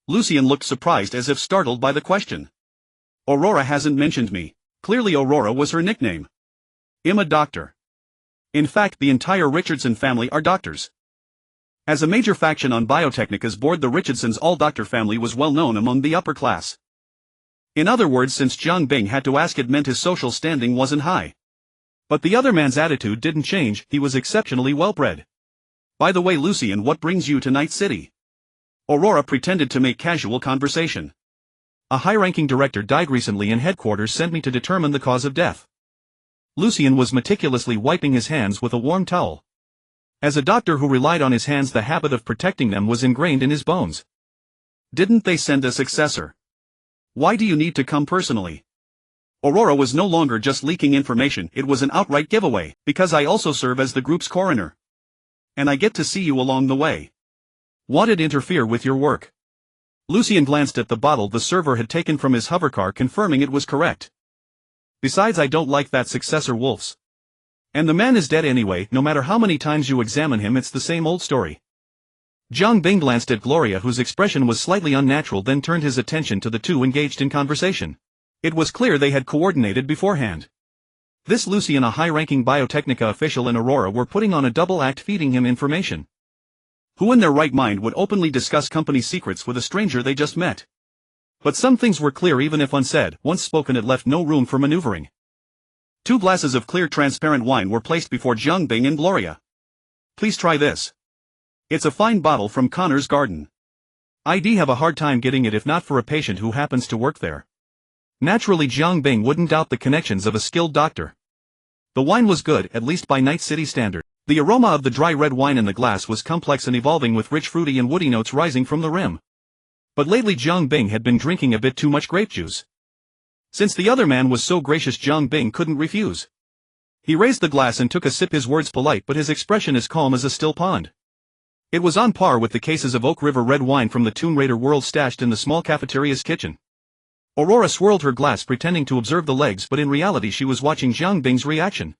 Lucien looked surprised, as if startled by the question. Aurora hasn't mentioned me. Clearly Aurora was her nickname. I'm a doctor. In fact, the entire Richardson family are doctors. As a major faction on Biotechnica's board, the Richardsons' all-doctor family was well known among the upper class. In other words, since Jiang Bing had to ask, it meant his social standing wasn't high. But the other man's attitude didn't change, he was exceptionally well-bred. By the way, Lucien, what brings you to Night City? Aurora pretended to make casual conversation. A high-ranking director died recently and headquarters sent me to determine the cause of death. Lucien was meticulously wiping his hands with a warm towel. As a doctor who relied on his hands, the habit of protecting them was ingrained in his bones. Didn't they send a successor? Why do you need to come personally? Aurora was no longer just leaking information, it was an outright giveaway, because I also serve as the group's coroner. And I get to see you along the way. Wanted to interfere with your work. Lucien glanced at the bottle the server had taken from his hovercar, confirming it was correct. Besides, I don't like that successor Wolf's. And the man is dead anyway, no matter how many times you examine him, it's the same old story. Jiang Bing glanced at Gloria, whose expression was slightly unnatural, then turned his attention to the two engaged in conversation. It was clear they had coordinated beforehand. This Lucien, a high-ranking Biotechnica official, and Aurora were putting on a double act, feeding him information. Who in their right mind would openly discuss company secrets with a stranger they just met? But some things were clear even if unsaid. Once spoken, it left no room for maneuvering. 2 glasses of clear transparent wine were placed before Jiang Bing and Gloria. Please try this. It's a fine bottle from Connor's Garden. I'd have a hard time getting it if not for a patient who happens to work there. Naturally, Jiang Bing wouldn't doubt the connections of a skilled doctor. The wine was good, at least by Night City standards. The aroma of the dry red wine in the glass was complex and evolving, with rich fruity and woody notes rising from the rim. But lately Jiang Bing had been drinking a bit too much grape juice. Since the other man was so gracious, Jiang Bing couldn't refuse. He raised the glass and took a sip, his words polite but his expression as calm as a still pond. It was on par with the cases of Oak River red wine from the Tomb Raider world stashed in the small cafeteria's kitchen. Aurora swirled her glass, pretending to observe the legs, but in reality she was watching Jiang Bing's reaction.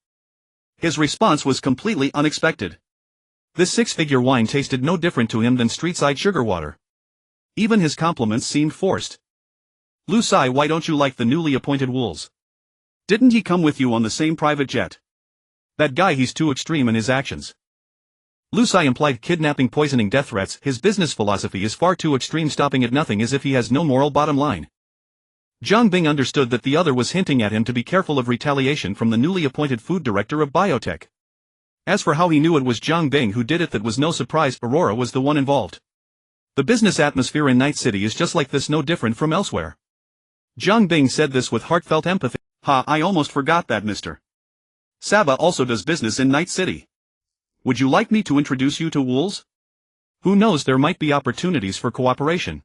His response was completely unexpected. This 6-figure wine tasted no different to him than street-side sugar water. Even his compliments seemed forced. Lu Sai, why don't you like the newly appointed Wools? Didn't he come with you on the same private jet? That guy, he's too extreme in his actions. Lu Sai implied kidnapping, poisoning, death threats. His business philosophy is far too extreme, stopping at nothing, as if he has no moral bottom line. Jiang Bing understood that the other was hinting at him to be careful of retaliation from the newly appointed food director of biotech. As for how he knew it was Jiang Bing who did it, that was no surprise. Aurora was the one involved. The business atmosphere in Night City is just like this, no different from elsewhere. Jiang Bing said this with heartfelt empathy. I almost forgot that Mr. Saba also does business in Night City. Would you like me to introduce you to Wools? Who knows, there might be opportunities for cooperation.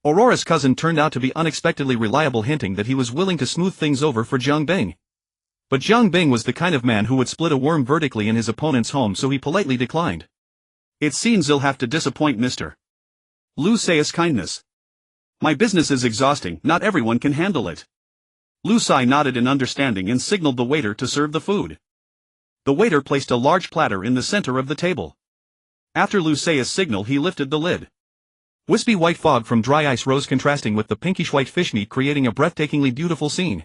Aurora's cousin turned out to be unexpectedly reliable, hinting that he was willing to smooth things over for Jiang Bing. But Jiang Bing was the kind of man who would split a worm vertically in his opponent's home, so he politely declined. It seems you'll have to disappoint Mr. Lu Sai's kindness. My business is exhausting, not everyone can handle it. Lu Sai nodded in understanding and signaled the waiter to serve the food. The waiter placed a large platter in the center of the table. After Lu Sai's signal, he lifted the lid. Wispy white fog from dry ice rose, contrasting with the pinkish white fish meat, creating a breathtakingly beautiful scene.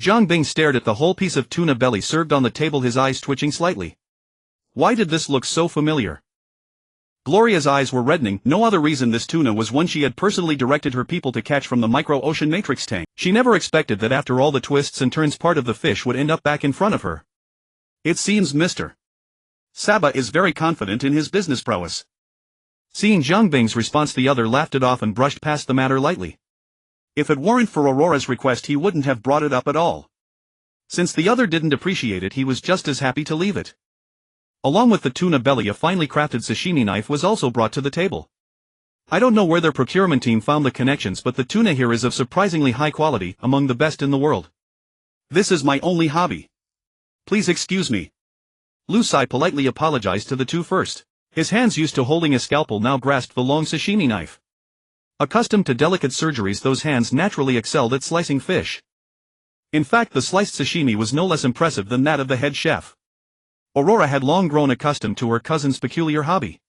Zhang Bing stared at the whole piece of tuna belly served on the table, his eyes twitching slightly. Why did this look so familiar? Gloria's eyes were reddening. No other reason this tuna was one she had personally directed her people to catch from the micro-ocean matrix tank. She never expected that after all the twists and turns part of the fish would end up back in front of her. It seems Mr. Saba is very confident in his business prowess. Seeing Zhang Bing's response, the other laughed it off and brushed past the matter lightly. If it weren't for Aurora's request, he wouldn't have brought it up at all. Since the other didn't appreciate it, he was just as happy to leave it. Along with the tuna belly, a finely crafted sashimi knife was also brought to the table. I don't know where their procurement team found the connections, but the tuna here is of surprisingly high quality, among the best in the world. This is my only hobby. Please excuse me. Lu Sai politely apologized to the two first. His hands, used to holding a scalpel, now grasped the long sashimi knife. Accustomed to delicate surgeries, those hands naturally excelled at slicing fish. In fact, the sliced sashimi was no less impressive than that of the head chef. Aurora had long grown accustomed to her cousin's peculiar hobby.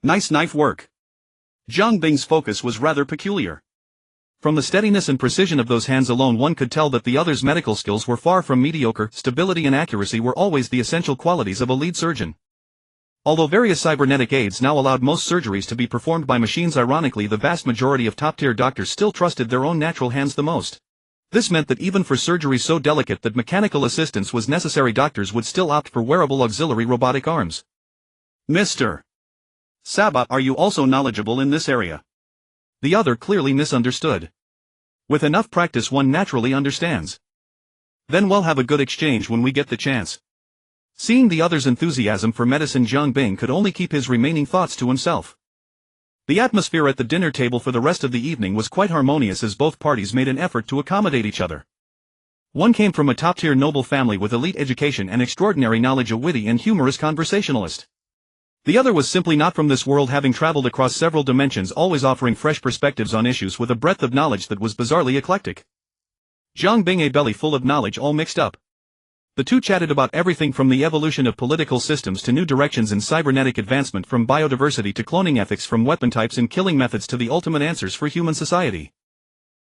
Nice knife work. Zhang Bing's focus was rather peculiar. From the steadiness and precision of those hands alone, one could tell that the other's medical skills were far from mediocre. Stability and accuracy were always the essential qualities of a lead surgeon. Although various cybernetic aids now allowed most surgeries to be performed by machines, ironically the vast majority of top-tier doctors still trusted their own natural hands the most. This meant that even for surgeries so delicate that mechanical assistance was necessary, doctors would still opt for wearable auxiliary robotic arms. Mr. Saba, are you also knowledgeable in this area? The other clearly misunderstood. With enough practice one naturally understands. Then we'll have a good exchange when we get the chance. Seeing the other's enthusiasm for medicine, Zhang Bing could only keep his remaining thoughts to himself. The atmosphere at the dinner table for the rest of the evening was quite harmonious, as both parties made an effort to accommodate each other. One came from a top-tier noble family with elite education and extraordinary knowledge, a witty and humorous conversationalist. The other was simply not from this world, having traveled across several dimensions, always offering fresh perspectives on issues with a breadth of knowledge that was bizarrely eclectic. Zhang Bing, a belly full of knowledge all mixed up. The two chatted about everything from the evolution of political systems to new directions in cybernetic advancement, from biodiversity to cloning ethics, from weapon types and killing methods to the ultimate answers for human society.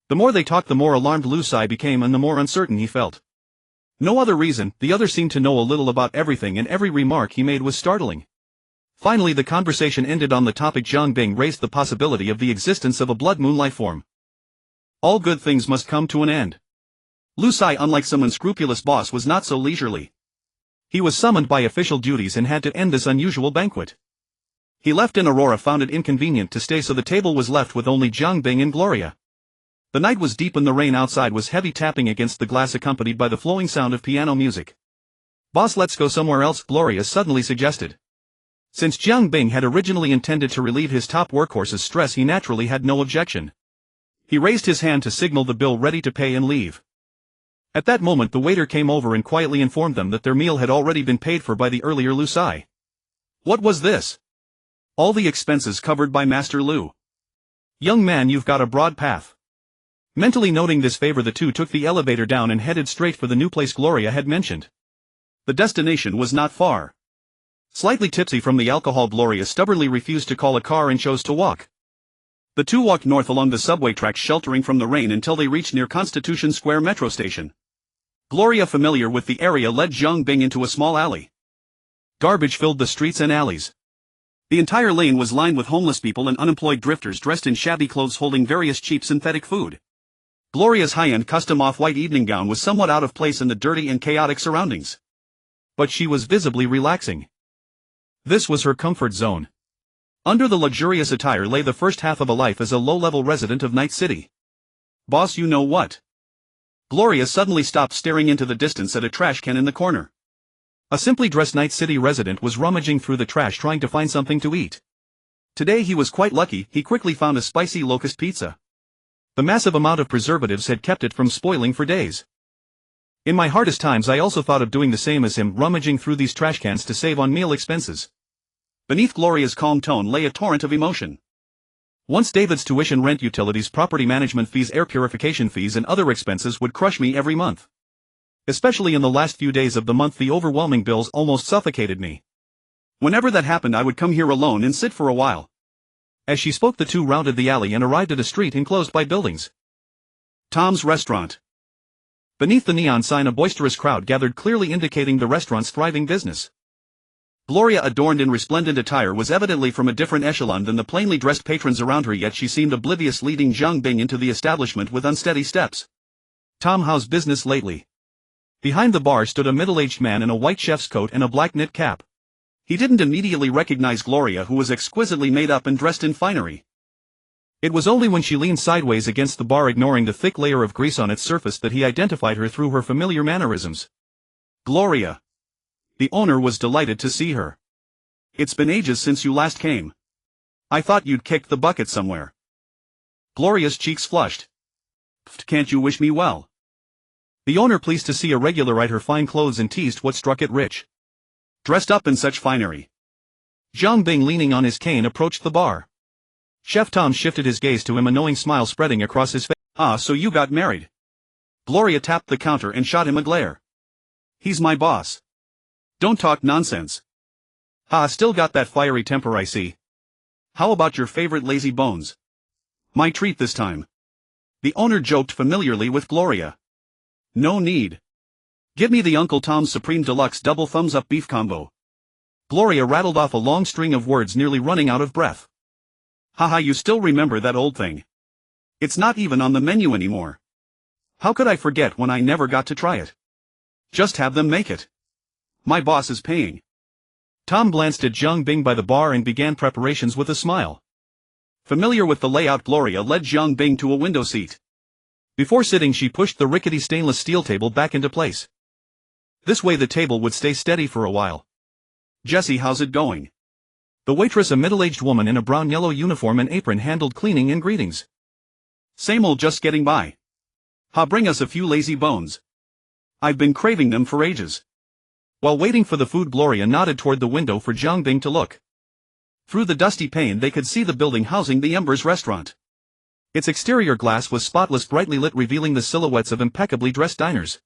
The more they talked, the more alarmed Lu Sai became and the more uncertain he felt. No other reason, the other seemed to know a little about everything, and every remark he made was startling. Finally the conversation ended on the topic. Zhang Bing raised the possibility of the existence of a blood moon life form. All good things must come to an end. Lu Sai, unlike some unscrupulous boss, was not so leisurely. He was summoned by official duties and had to end this unusual banquet. He left, and Aurora found it inconvenient to stay, so the table was left with only Zhang Bing and Gloria. The night was deep and the rain outside was heavy, tapping against the glass, accompanied by the flowing sound of piano music. "Boss, let's go somewhere else," Gloria suddenly suggested. Since Zhang Bing had originally intended to relieve his top workhorse's stress, he naturally had no objection. He raised his hand to signal the bill, ready to pay and leave. At that moment the waiter came over and quietly informed them that their meal had already been paid for by the earlier Lu Sai. What was this? All the expenses covered by Master Lu. Young man, you've got a broad path. Mentally noting this favor, the two took the elevator down and headed straight for the new place Gloria had mentioned. The destination was not far. Slightly tipsy from the alcohol, Gloria stubbornly refused to call a car and chose to walk. The two walked north along the subway tracks, sheltering from the rain, until they reached near Constitution Square metro station. Gloria, familiar with the area, led Zhang Bing into a small alley. Garbage filled the streets and alleys. The entire lane was lined with homeless people and unemployed drifters dressed in shabby clothes, holding various cheap synthetic food. Gloria's high-end custom off-white evening gown was somewhat out of place in the dirty and chaotic surroundings. But she was visibly relaxing. This was her comfort zone. Under the luxurious attire lay the first half of a life as a low-level resident of Night City. Boss, you know what? Gloria suddenly stopped, staring into the distance at a trash can in the corner. A simply dressed Night City resident was rummaging through the trash trying to find something to eat. Today he was quite lucky. He quickly found a spicy locust pizza. The massive amount of preservatives had kept it from spoiling for days. In my hardest times I also thought of doing the same as him, rummaging through these trash cans to save on meal expenses. Beneath Gloria's calm tone lay a torrent of emotion. Once David's tuition, rent, utilities, property management fees, air purification fees and other expenses would crush me every month. Especially in the last few days of the month, the overwhelming bills almost suffocated me. Whenever that happened, I would come here alone and sit for a while. As she spoke, the two rounded the alley and arrived at a street enclosed by buildings. Tom's Restaurant. Beneath the neon sign a boisterous crowd gathered, clearly indicating the restaurant's thriving business. Gloria, adorned in resplendent attire, was evidently from a different echelon than the plainly dressed patrons around her, yet she seemed oblivious, leading Zhang Bing into the establishment with unsteady steps. "Tom, how's business lately?" Behind the bar stood a middle-aged man in a white chef's coat and a black knit cap. He didn't immediately recognize Gloria, who was exquisitely made up and dressed in finery. It was only when she leaned sideways against the bar, ignoring the thick layer of grease on its surface, that he identified her through her familiar mannerisms. "Gloria." The owner was delighted to see her. "It's been ages since you last came. I thought you'd kicked the bucket somewhere." Gloria's cheeks flushed. "Can't you wish me well?" The owner, pleased to see a regularite her fine clothes, and teased what struck it rich. "Dressed up in such finery." Zhang Bing, leaning on his cane, approached the bar. Chef Tom shifted his gaze to him, a knowing smile spreading across his face. "Ah, so you got married." Gloria tapped the counter and shot him a glare. "He's my boss. Don't talk nonsense." "Ha, still got that fiery temper, I see. How about your favorite lazy bones?" "My treat this time." The owner joked familiarly with Gloria. "No need. Give me the Uncle Tom's Supreme Deluxe Double Thumbs Up Beef Combo." Gloria rattled off a long string of words, nearly running out of breath. "Haha, you still remember that old thing? It's not even on the menu anymore." "How could I forget when I never got to try it?" "Just have them make it. My boss is paying." Tom glanced at Zhang Bing by the bar and began preparations with a smile. Familiar with the layout, Gloria led Zhang Bing to a window seat. Before sitting, she pushed the rickety stainless steel table back into place. This way the table would stay steady for a while. "Jessie, how's it going?" The waitress, a middle-aged woman in a brown-yellow uniform and apron, handled cleaning and greetings. "Same old, just getting by. Bring us a few lazy bones. I've been craving them for ages." While waiting for the food, Gloria nodded toward the window for Zhang Bing to look. Through the dusty pane they could see the building housing the Embers restaurant. Its exterior glass was spotless, brightly lit, revealing the silhouettes of impeccably dressed diners.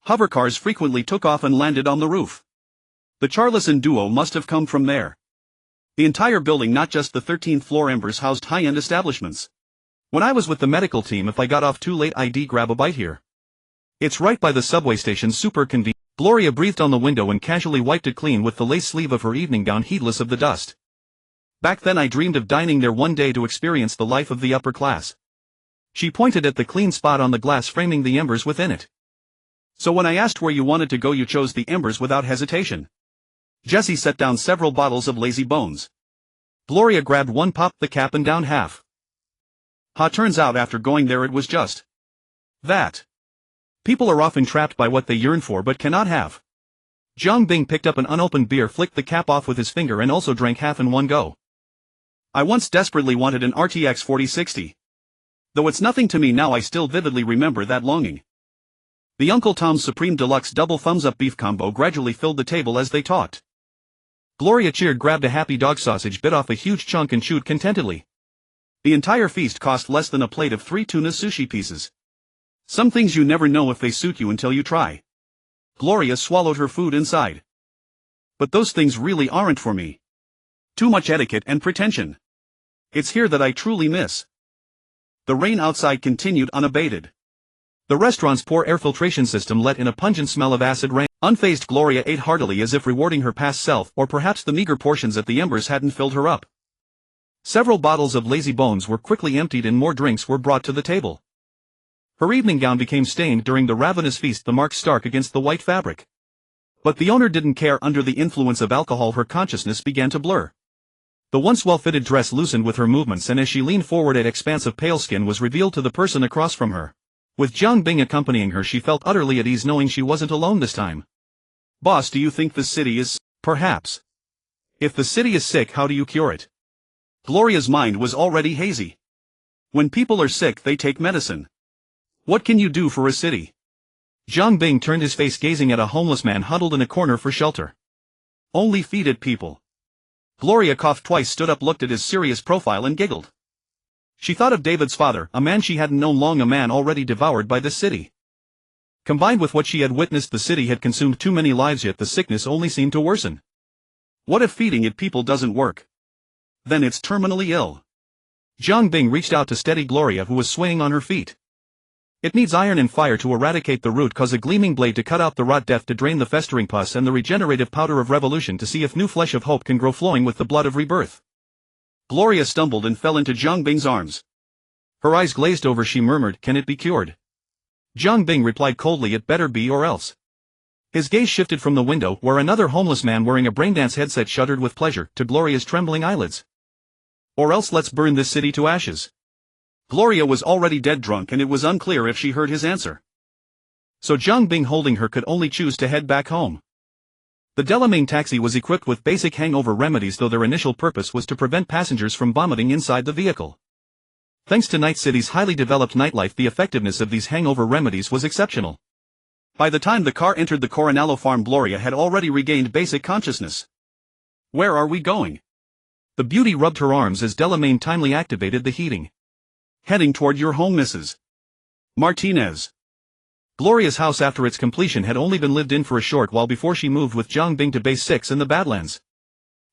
Hovercars frequently took off and landed on the roof. The Charleston duo must have come from there. The entire building, not just the 13th floor Embers, housed high-end establishments. "When I was with the medical team, if I got off too late, I'd grab a bite here. It's right by the subway station, super convenient." Gloria breathed on the window and casually wiped it clean with the lace sleeve of her evening gown, heedless of the dust. "Back then I dreamed of dining there one day to experience the life of the upper class." She pointed at the clean spot on the glass framing the Embers within it. "So when I asked where you wanted to go, you chose the Embers without hesitation." Jessie set down several bottles of lazy bones. Gloria grabbed one, popped the cap, and downed half. Turns out after going there it was just that. People are often trapped by what they yearn for but cannot have. Zhang Bing picked up an unopened beer, flicked the cap off with his finger, and also drank half in one go. "I once desperately wanted an RTX 4060. Though it's nothing to me now, I still vividly remember that longing." The Uncle Tom's Supreme Deluxe Double Thumbs Up Beef Combo gradually filled the table as they talked. Gloria cheered, grabbed a happy dog sausage, bit off a huge chunk, and chewed contentedly. The entire feast cost less than a plate of 3 tuna sushi pieces. Some things you never know if they suit you until you try. Gloria swallowed her food inside. "But those things really aren't for me. Too much etiquette and pretension. It's here that I truly miss." The rain outside continued unabated. The restaurant's poor air filtration system let in a pungent smell of acid rain. Unfazed, Gloria ate heartily, as if rewarding her past self, or perhaps the meager portions at the Embers hadn't filled her up. Several bottles of lazy bones were quickly emptied and more drinks were brought to the table. Her evening gown became stained during the ravenous feast, the marks stark against the white fabric. But the owner didn't care. Under the influence of alcohol her consciousness began to blur. The once well-fitted dress loosened with her movements, and as she leaned forward, an expanse of pale skin was revealed to the person across from her. With Zhang Bing accompanying her, she felt utterly at ease, knowing she wasn't alone this time. "Boss, do you think the city is..." "Perhaps. If the city is sick, how do you cure it?" Gloria's mind was already hazy. "When people are sick, they take medicine. What can you do for a city?" Zhang Bing turned his face, gazing at a homeless man huddled in a corner for shelter. "Only feed it people." Gloria coughed twice, stood up, looked at his serious profile, and giggled. She thought of David's father, a man she hadn't known long, a man already devoured by this city. Combined with what she had witnessed, the city had consumed too many lives, yet the sickness only seemed to worsen. What if feeding it people doesn't work? Then it's terminally ill. Zhang Bing reached out to steady Gloria, who was swaying on her feet. It needs iron and fire to eradicate the root cause, a gleaming blade to cut out the rot, death to drain the festering pus, and the regenerative powder of revolution to see if new flesh of hope can grow, flowing with the blood of rebirth. Gloria stumbled and fell into Jiang Bing's arms. Her eyes glazed over, she murmured, "Can it be cured?" Jiang Bing replied coldly, "It better be or else." His gaze shifted from the window, where another homeless man wearing a braindance headset shuddered with pleasure, to Gloria's trembling eyelids. "Or else let's burn this city to ashes." Gloria was already dead drunk, and it was unclear if she heard his answer. So Jiang Bing, holding her, could only choose to head back home. The Delamain taxi was equipped with basic hangover remedies, though their initial purpose was to prevent passengers from vomiting inside the vehicle. Thanks to Night City's highly developed nightlife, the effectiveness of these hangover remedies was exceptional. By the time the car entered the Coronello farm, Gloria had already regained basic consciousness. "Where are we going?" The beauty rubbed her arms as Delamain timely activated the heating. "Heading toward your home, Mrs. Martinez." Gloria's house after its completion had only been lived in for a short while before she moved with Jiang Bing to Base 6 in the Badlands.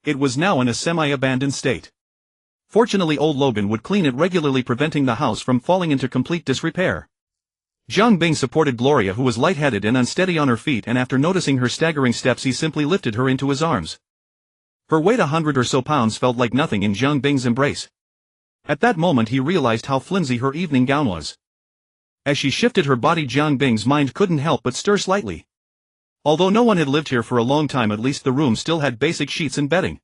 It was now in a semi-abandoned state. Fortunately, old Logan would clean it regularly, preventing the house from falling into complete disrepair. Jiang Bing supported Gloria, who was lightheaded and unsteady, on her feet, and after noticing her staggering steps he simply lifted her into his arms. Her weight, 100 or so pounds, felt like nothing in Jiang Bing's embrace. At that moment he realized how flimsy her evening gown was. As she shifted her body, Jiang Bing's mind couldn't help but stir slightly. Although no one had lived here for a long time, at least the room still had basic sheets and bedding.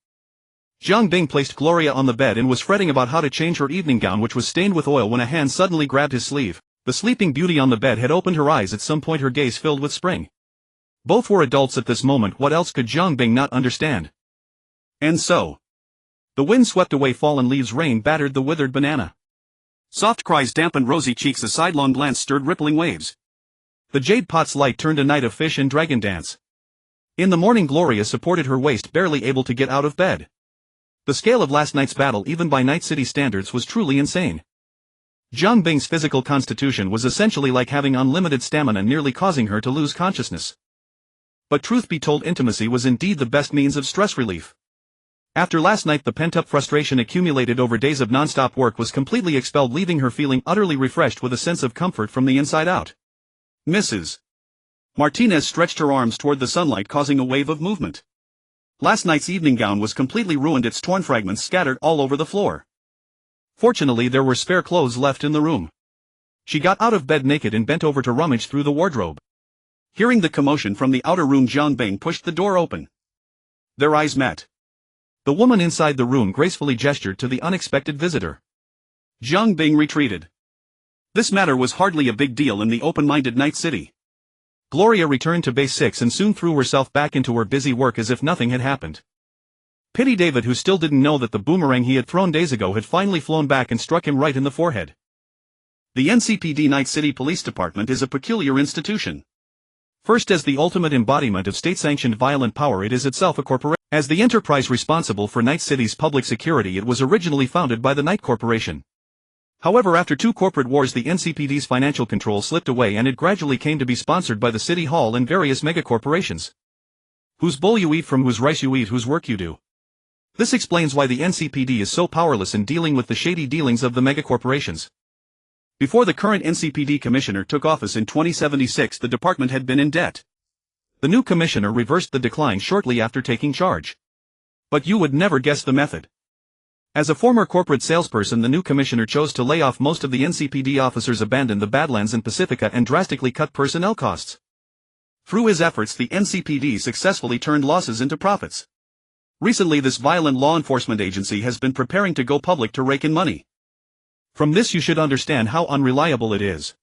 Jiang Bing placed Gloria on the bed and was fretting about how to change her evening gown, which was stained with oil, when a hand suddenly grabbed his sleeve. The sleeping beauty on the bed had opened her eyes at some point, her gaze filled with spring. Both were adults at this moment. What else could Jiang Bing not understand? And so, the wind swept away fallen leaves, rain battered the withered banana. Soft cries dampened rosy cheeks, a sidelong glance stirred rippling waves. The jade pot's light turned a night of fish and dragon dance. In the morning, Gloria supported her waist, barely able to get out of bed. The scale of last night's battle, even by Night City standards, was truly insane. Jiang Bing's physical constitution was essentially like having unlimited stamina, nearly causing her to lose consciousness. But truth be told, intimacy was indeed the best means of stress relief. After last night, the pent-up frustration accumulated over days of non-stop work was completely expelled, leaving her feeling utterly refreshed with a sense of comfort from the inside out. Mrs. Martinez stretched her arms toward the sunlight, causing a wave of movement. Last night's evening gown was completely ruined, its torn fragments scattered all over the floor. Fortunately, there were spare clothes left in the room. She got out of bed naked and bent over to rummage through the wardrobe. Hearing the commotion from the outer room, Jiang Bing pushed the door open. Their eyes met. The woman inside the room gracefully gestured to the unexpected visitor. Jiang Bing retreated. This matter was hardly a big deal in the open-minded Night City. Gloria returned to Base 6 and soon threw herself back into her busy work as if nothing had happened. Pity David, who still didn't know that the boomerang he had thrown days ago had finally flown back and struck him right in the forehead. The NCPD Night City Police Department is a peculiar institution. First, as the ultimate embodiment of state-sanctioned violent power, it is itself a corporation. As the enterprise responsible for Night City's public security, it was originally founded by the Night Corporation. However, after 2 corporate wars, the NCPD's financial control slipped away and it gradually came to be sponsored by the City Hall and various megacorporations. Whose bowl you eat from, whose rice you eat, whose work you do. This explains why the NCPD is so powerless in dealing with the shady dealings of the megacorporations. Before the current NCPD commissioner took office in 2076, the department had been in debt. The new commissioner reversed the decline shortly after taking charge. But you would never guess the method. As a former corporate salesperson, the new commissioner chose to lay off most of the NCPD officers, abandon the Badlands and Pacifica, and drastically cut personnel costs. Through his efforts, the NCPD successfully turned losses into profits. Recently, this violent law enforcement agency has been preparing to go public to rake in money. From this you should understand how unreliable it is.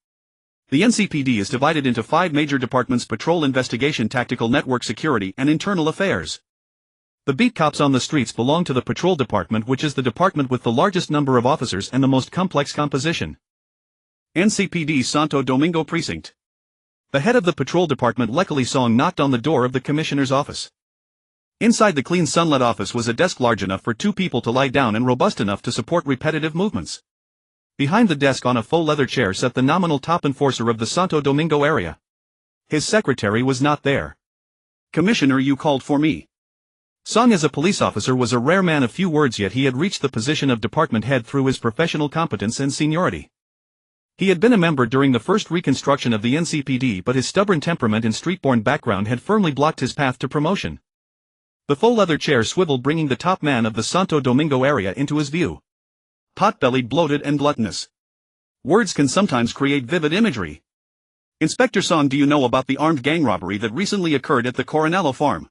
The NCPD is divided into 5 major departments: patrol, investigation, tactical, network security, and internal affairs. The beat cops on the streets belong to the patrol department, which is the department with the largest number of officers and the most complex composition. NCPD Santo Domingo Precinct. The head of the patrol department, Luckily Song, knocked on the door of the commissioner's office. Inside the clean sunlit office was a desk large enough for 2 people to lie down and robust enough to support repetitive movements. Behind the desk on a faux leather chair sat the nominal top enforcer of the Santo Domingo area. His secretary was not there. "Commissioner, you called for me." Song, as a police officer, was a rare man of few words, yet he had reached the position of department head through his professional competence and seniority. He had been a member during the first reconstruction of the NCPD, but his stubborn temperament and street-born background had firmly blocked his path to promotion. The faux leather chair swiveled, bringing the top man of the Santo Domingo area into his view. Pot-bellied, bloated and gluttonous. Words can sometimes create vivid imagery. Inspector Song, do you know about the armed gang robbery that recently occurred at the Coronello farm?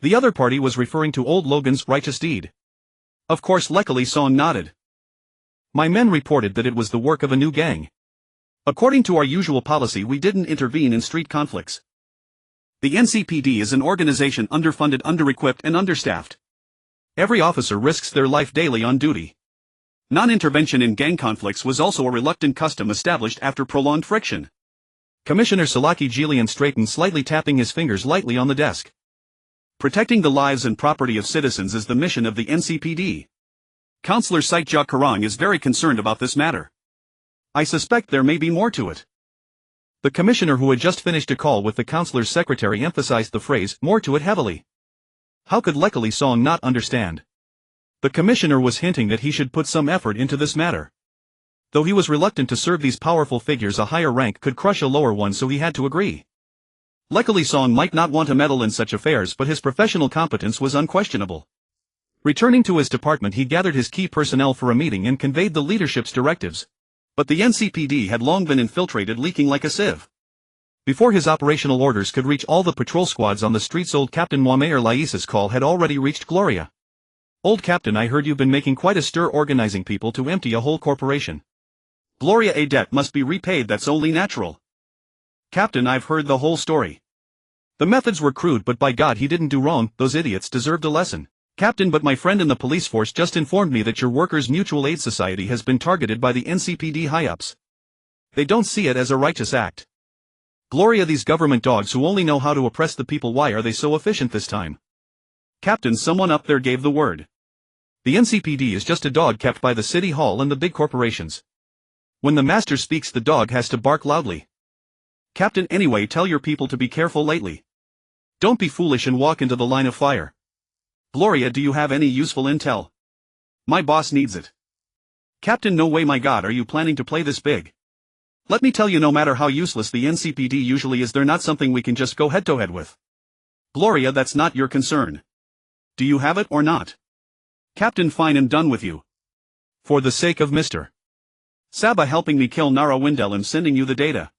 The other party was referring to old Logan's righteous deed. Of course, luckily Song nodded. My men reported that it was the work of a new gang. According to our usual policy, we didn't intervene in street conflicts. The NCPD is an organization underfunded, under-equipped and understaffed. Every officer risks their life daily on duty. Non-intervention in gang conflicts was also a reluctant custom established after prolonged friction. Commissioner Salaki Jillian straightened, slightly tapping his fingers lightly on the desk. Protecting the lives and property of citizens is the mission of the NCPD. Councillor Saitja Karang is very concerned about this matter. I suspect there may be more to it. The commissioner, who had just finished a call with the councillor's secretary, emphasized the phrase, more to it, heavily. How could Lekali Song not understand? The commissioner was hinting that he should put some effort into this matter. Though he was reluctant to serve these powerful figures, a higher rank could crush a lower one, so he had to agree. Lekali Song might not want to meddle in such affairs, but his professional competence was unquestionable. Returning to his department, he gathered his key personnel for a meeting and conveyed the leadership's directives. But the NCPD had long been infiltrated, leaking like a sieve. Before his operational orders could reach all the patrol squads on the streets, old Captain Mayor Laisa's call had already reached Gloria. Old Captain, I heard you've been making quite a stir organizing people to empty a whole corporation. Gloria, a debt must be repaid, that's only natural. Captain, I've heard the whole story. The methods were crude, but by God, he didn't do wrong. Those idiots deserved a lesson. Captain, but my friend in the police force just informed me that your workers' mutual aid society has been targeted by the NCPD high-ups. They don't see it as a righteous act. Gloria, these government dogs who only know how to oppress the people, why are they so efficient this time? Captain, someone up there gave the word. The NCPD is just a dog kept by the city hall and the big corporations. When the master speaks, the dog has to bark loudly. Captain, anyway, tell your people to be careful lately. Don't be foolish and walk into the line of fire. Gloria, do you have any useful intel? My boss needs it. Captain, no way, my God, are you planning to play this big? Let me tell you, no matter how useless the NCPD usually is, they're not something we can just go head-to-head with. Gloria, that's not your concern. Do you have it or not? Captain, fine, and done with you. For the sake of Mr. Saba helping me kill Nara Windell, I'm sending you the data.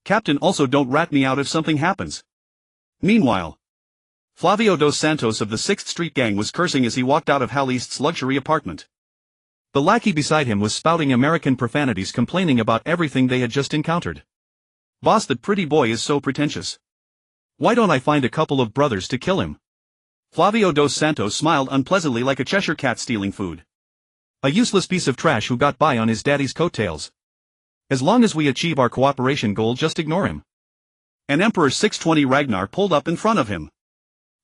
Captain, also don't rat me out if something happens. Meanwhile, Flavio dos Santos of the 6th Street Gang was cursing as he walked out of Hal East's luxury apartment. The lackey beside him was spouting American profanities, complaining about everything they had just encountered. Boss, that pretty boy is so pretentious. Why don't I find a couple of brothers to kill him? Flavio dos Santos smiled unpleasantly, like a Cheshire cat stealing food. A useless piece of trash who got by on his daddy's coattails. As long as we achieve our cooperation goal, just ignore him. An Emperor 620 Ragnar pulled up in front of him.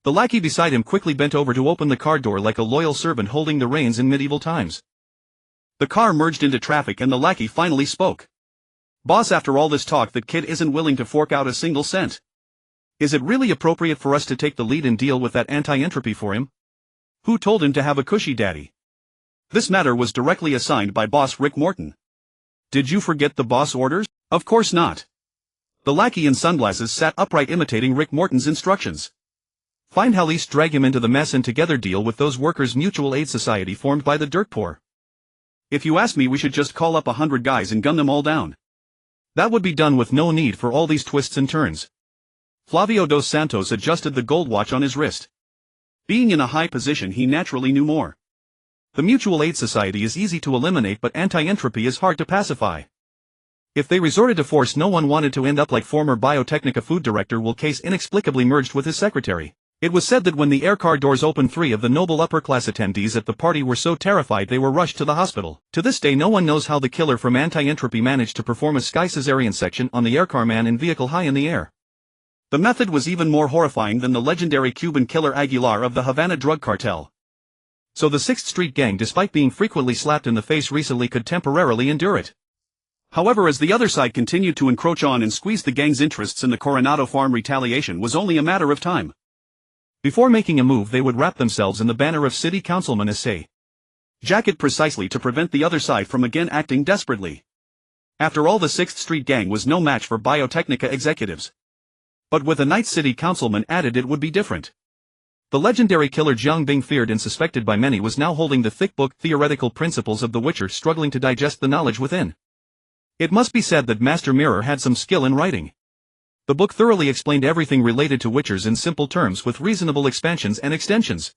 The lackey beside him quickly bent over to open the car door like a loyal servant holding the reins in medieval times. The car merged into traffic and the lackey finally spoke. Boss, after all this talk, that kid isn't willing to fork out a single cent. Is it really appropriate for us to take the lead and deal with that anti-entropy for him? Who told him to have a cushy daddy? This matter was directly assigned by Boss Rick Morton. Did you forget the boss orders? Of course not. The lackey in sunglasses sat upright, imitating Rick Morton's instructions. Find Hal East, drag him into the mess, and together deal with those workers' mutual aid society formed by the dirt poor. If you ask me, we should just call up 100 guys and gun them all down. That would be done with no need for all these twists and turns. Flavio dos Santos adjusted the gold watch on his wrist. Being in a high position, he naturally knew more. The mutual aid society is easy to eliminate, but anti-entropy is hard to pacify. If they resorted to force, no one wanted to end up like former Biotechnica food director Will Case inexplicably merged with his secretary. It was said that when the air car doors opened, 3 of the noble upper-class attendees at the party were so terrified they were rushed to the hospital. To this day, no one knows how the killer from Anti-Entropy managed to perform a sky cesarean section on the aircar man in vehicle high in the air. The method was even more horrifying than the legendary Cuban killer Aguilar of the Havana drug cartel. So the 6th Street Gang, despite being frequently slapped in the face recently, could temporarily endure it. However, as the other side continued to encroach on and squeeze the gang's interests in the Coronado farm, retaliation was only a matter of time. Before making a move, they would wrap themselves in the banner of City Councilman Essay Jacket, precisely to prevent the other side from again acting desperately. After all, the 6th Street gang was no match for Biotechnica executives. But with a Night City councilman added, it would be different. The legendary killer Jiang Bing, feared and suspected by many, was now holding the thick book Theoretical Principles of the Witcher, struggling to digest the knowledge within. It must be said that Master Mirror had some skill in writing. The book thoroughly explained everything related to Witchers in simple terms with reasonable expansions and extensions.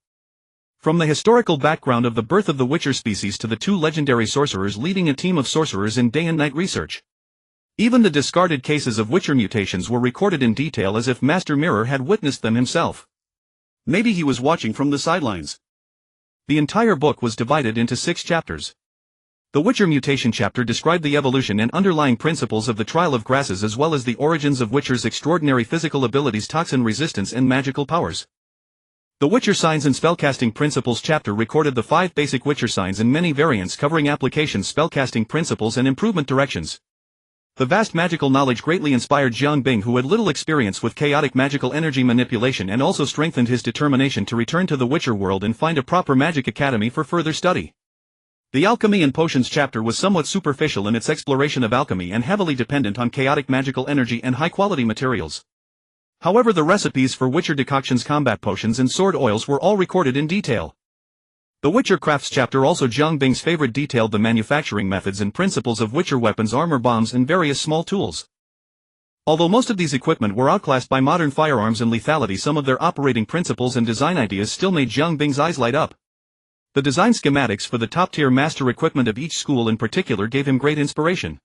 From the historical background of the birth of the Witcher species to the 2 legendary sorcerers leading a team of sorcerers in day and night research. Even the discarded cases of Witcher mutations were recorded in detail as if Master Mirror had witnessed them himself. Maybe he was watching from the sidelines. The entire book was divided into 6 chapters. The Witcher mutation chapter described the evolution and underlying principles of the trial of grasses, as well as the origins of Witcher's extraordinary physical abilities, toxin resistance and magical powers. The Witcher signs and spellcasting principles chapter recorded the 5 basic Witcher signs in many variants, covering applications, spellcasting principles and improvement directions. The vast magical knowledge greatly inspired Jiang Bing, who had little experience with chaotic magical energy manipulation, and also strengthened his determination to return to the Witcher world and find a proper magic academy for further study. The Alchemy and Potions chapter was somewhat superficial in its exploration of alchemy and heavily dependent on chaotic magical energy and high-quality materials. However, the recipes for Witcher decoctions, combat potions and sword oils were all recorded in detail. The Witcher Crafts chapter, also Jiang Bing's favorite, detailed the manufacturing methods and principles of Witcher weapons, armor, bombs and various small tools. Although most of these equipment were outclassed by modern firearms in lethality, some of their operating principles and design ideas still made Jiang Bing's eyes light up. The design schematics for the top-tier master equipment of each school in particular gave him great inspiration.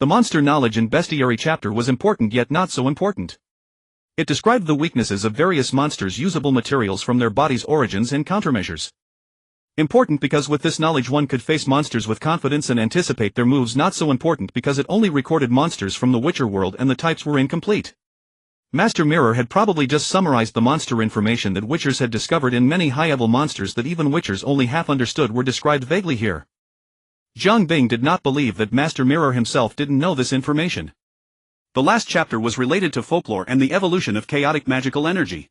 The monster knowledge and bestiary chapter was important, yet not so important. It described the weaknesses of various monsters, usable materials from their bodies, origins and countermeasures. Important because with this knowledge one could face monsters with confidence and anticipate their moves. Not so important because it only recorded monsters from the Witcher world and the types were incomplete. Master Mirror had probably just summarized the monster information that Witchers had discovered in many high-level monsters that even Witchers only half understood were described vaguely here. Jiang Bing did not believe that Master Mirror himself didn't know this information. The last chapter was related to folklore and the evolution of chaotic magical energy.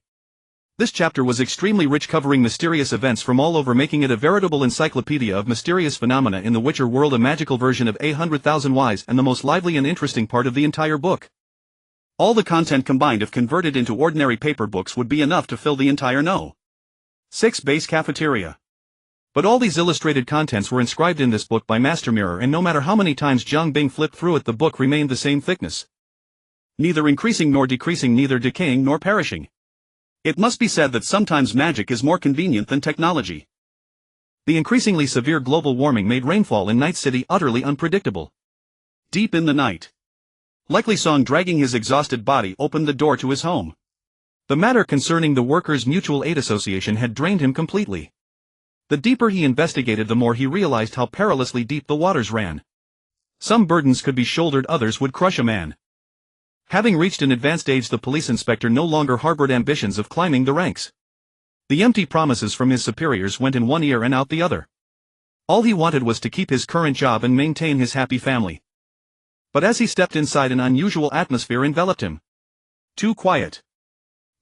This chapter was extremely rich, covering mysterious events from all over, making it a veritable encyclopedia of mysterious phenomena in the Witcher world, a magical version of 100,000 Ys and the most lively and interesting part of the entire book. All the content combined, if converted into ordinary paper books, would be enough to fill the entire No. 6 base cafeteria. But all these illustrated contents were inscribed in this book by Master Mirror, and no matter how many times Jiang Bing flipped through it, the book remained the same thickness. Neither increasing nor decreasing, neither decaying nor perishing. It must be said that sometimes magic is more convenient than technology. The increasingly severe global warming made rainfall in Night City utterly unpredictable. Deep in the night, Likely Song, dragging his exhausted body, opened the door to his home. The matter concerning the Workers' Mutual Aid Association had drained him completely. The deeper he investigated, the more he realized how perilously deep the waters ran. Some burdens could be shouldered, others would crush a man. Having reached an advanced age, the police inspector no longer harbored ambitions of climbing the ranks. The empty promises from his superiors went in one ear and out the other. All he wanted was to keep his current job and maintain his happy family. But as he stepped inside, an unusual atmosphere enveloped him. Too quiet.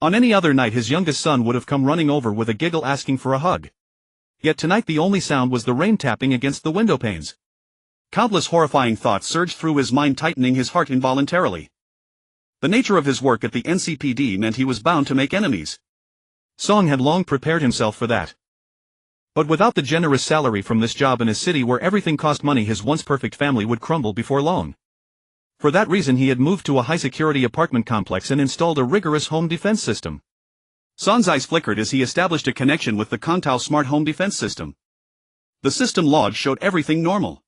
On any other night his youngest son would have come running over with a giggle asking for a hug. Yet tonight the only sound was the rain tapping against the window panes. Countless horrifying thoughts surged through his mind, tightening his heart involuntarily. The nature of his work at the NCPD meant he was bound to make enemies. Song had long prepared himself for that. But without the generous salary from this job in a city where everything cost money, his once perfect family would crumble before long. For that reason he had moved to a high-security apartment complex and installed a rigorous home defense system. Song's eyes flickered as he established a connection with the Kontao smart home defense system. The system log showed everything normal.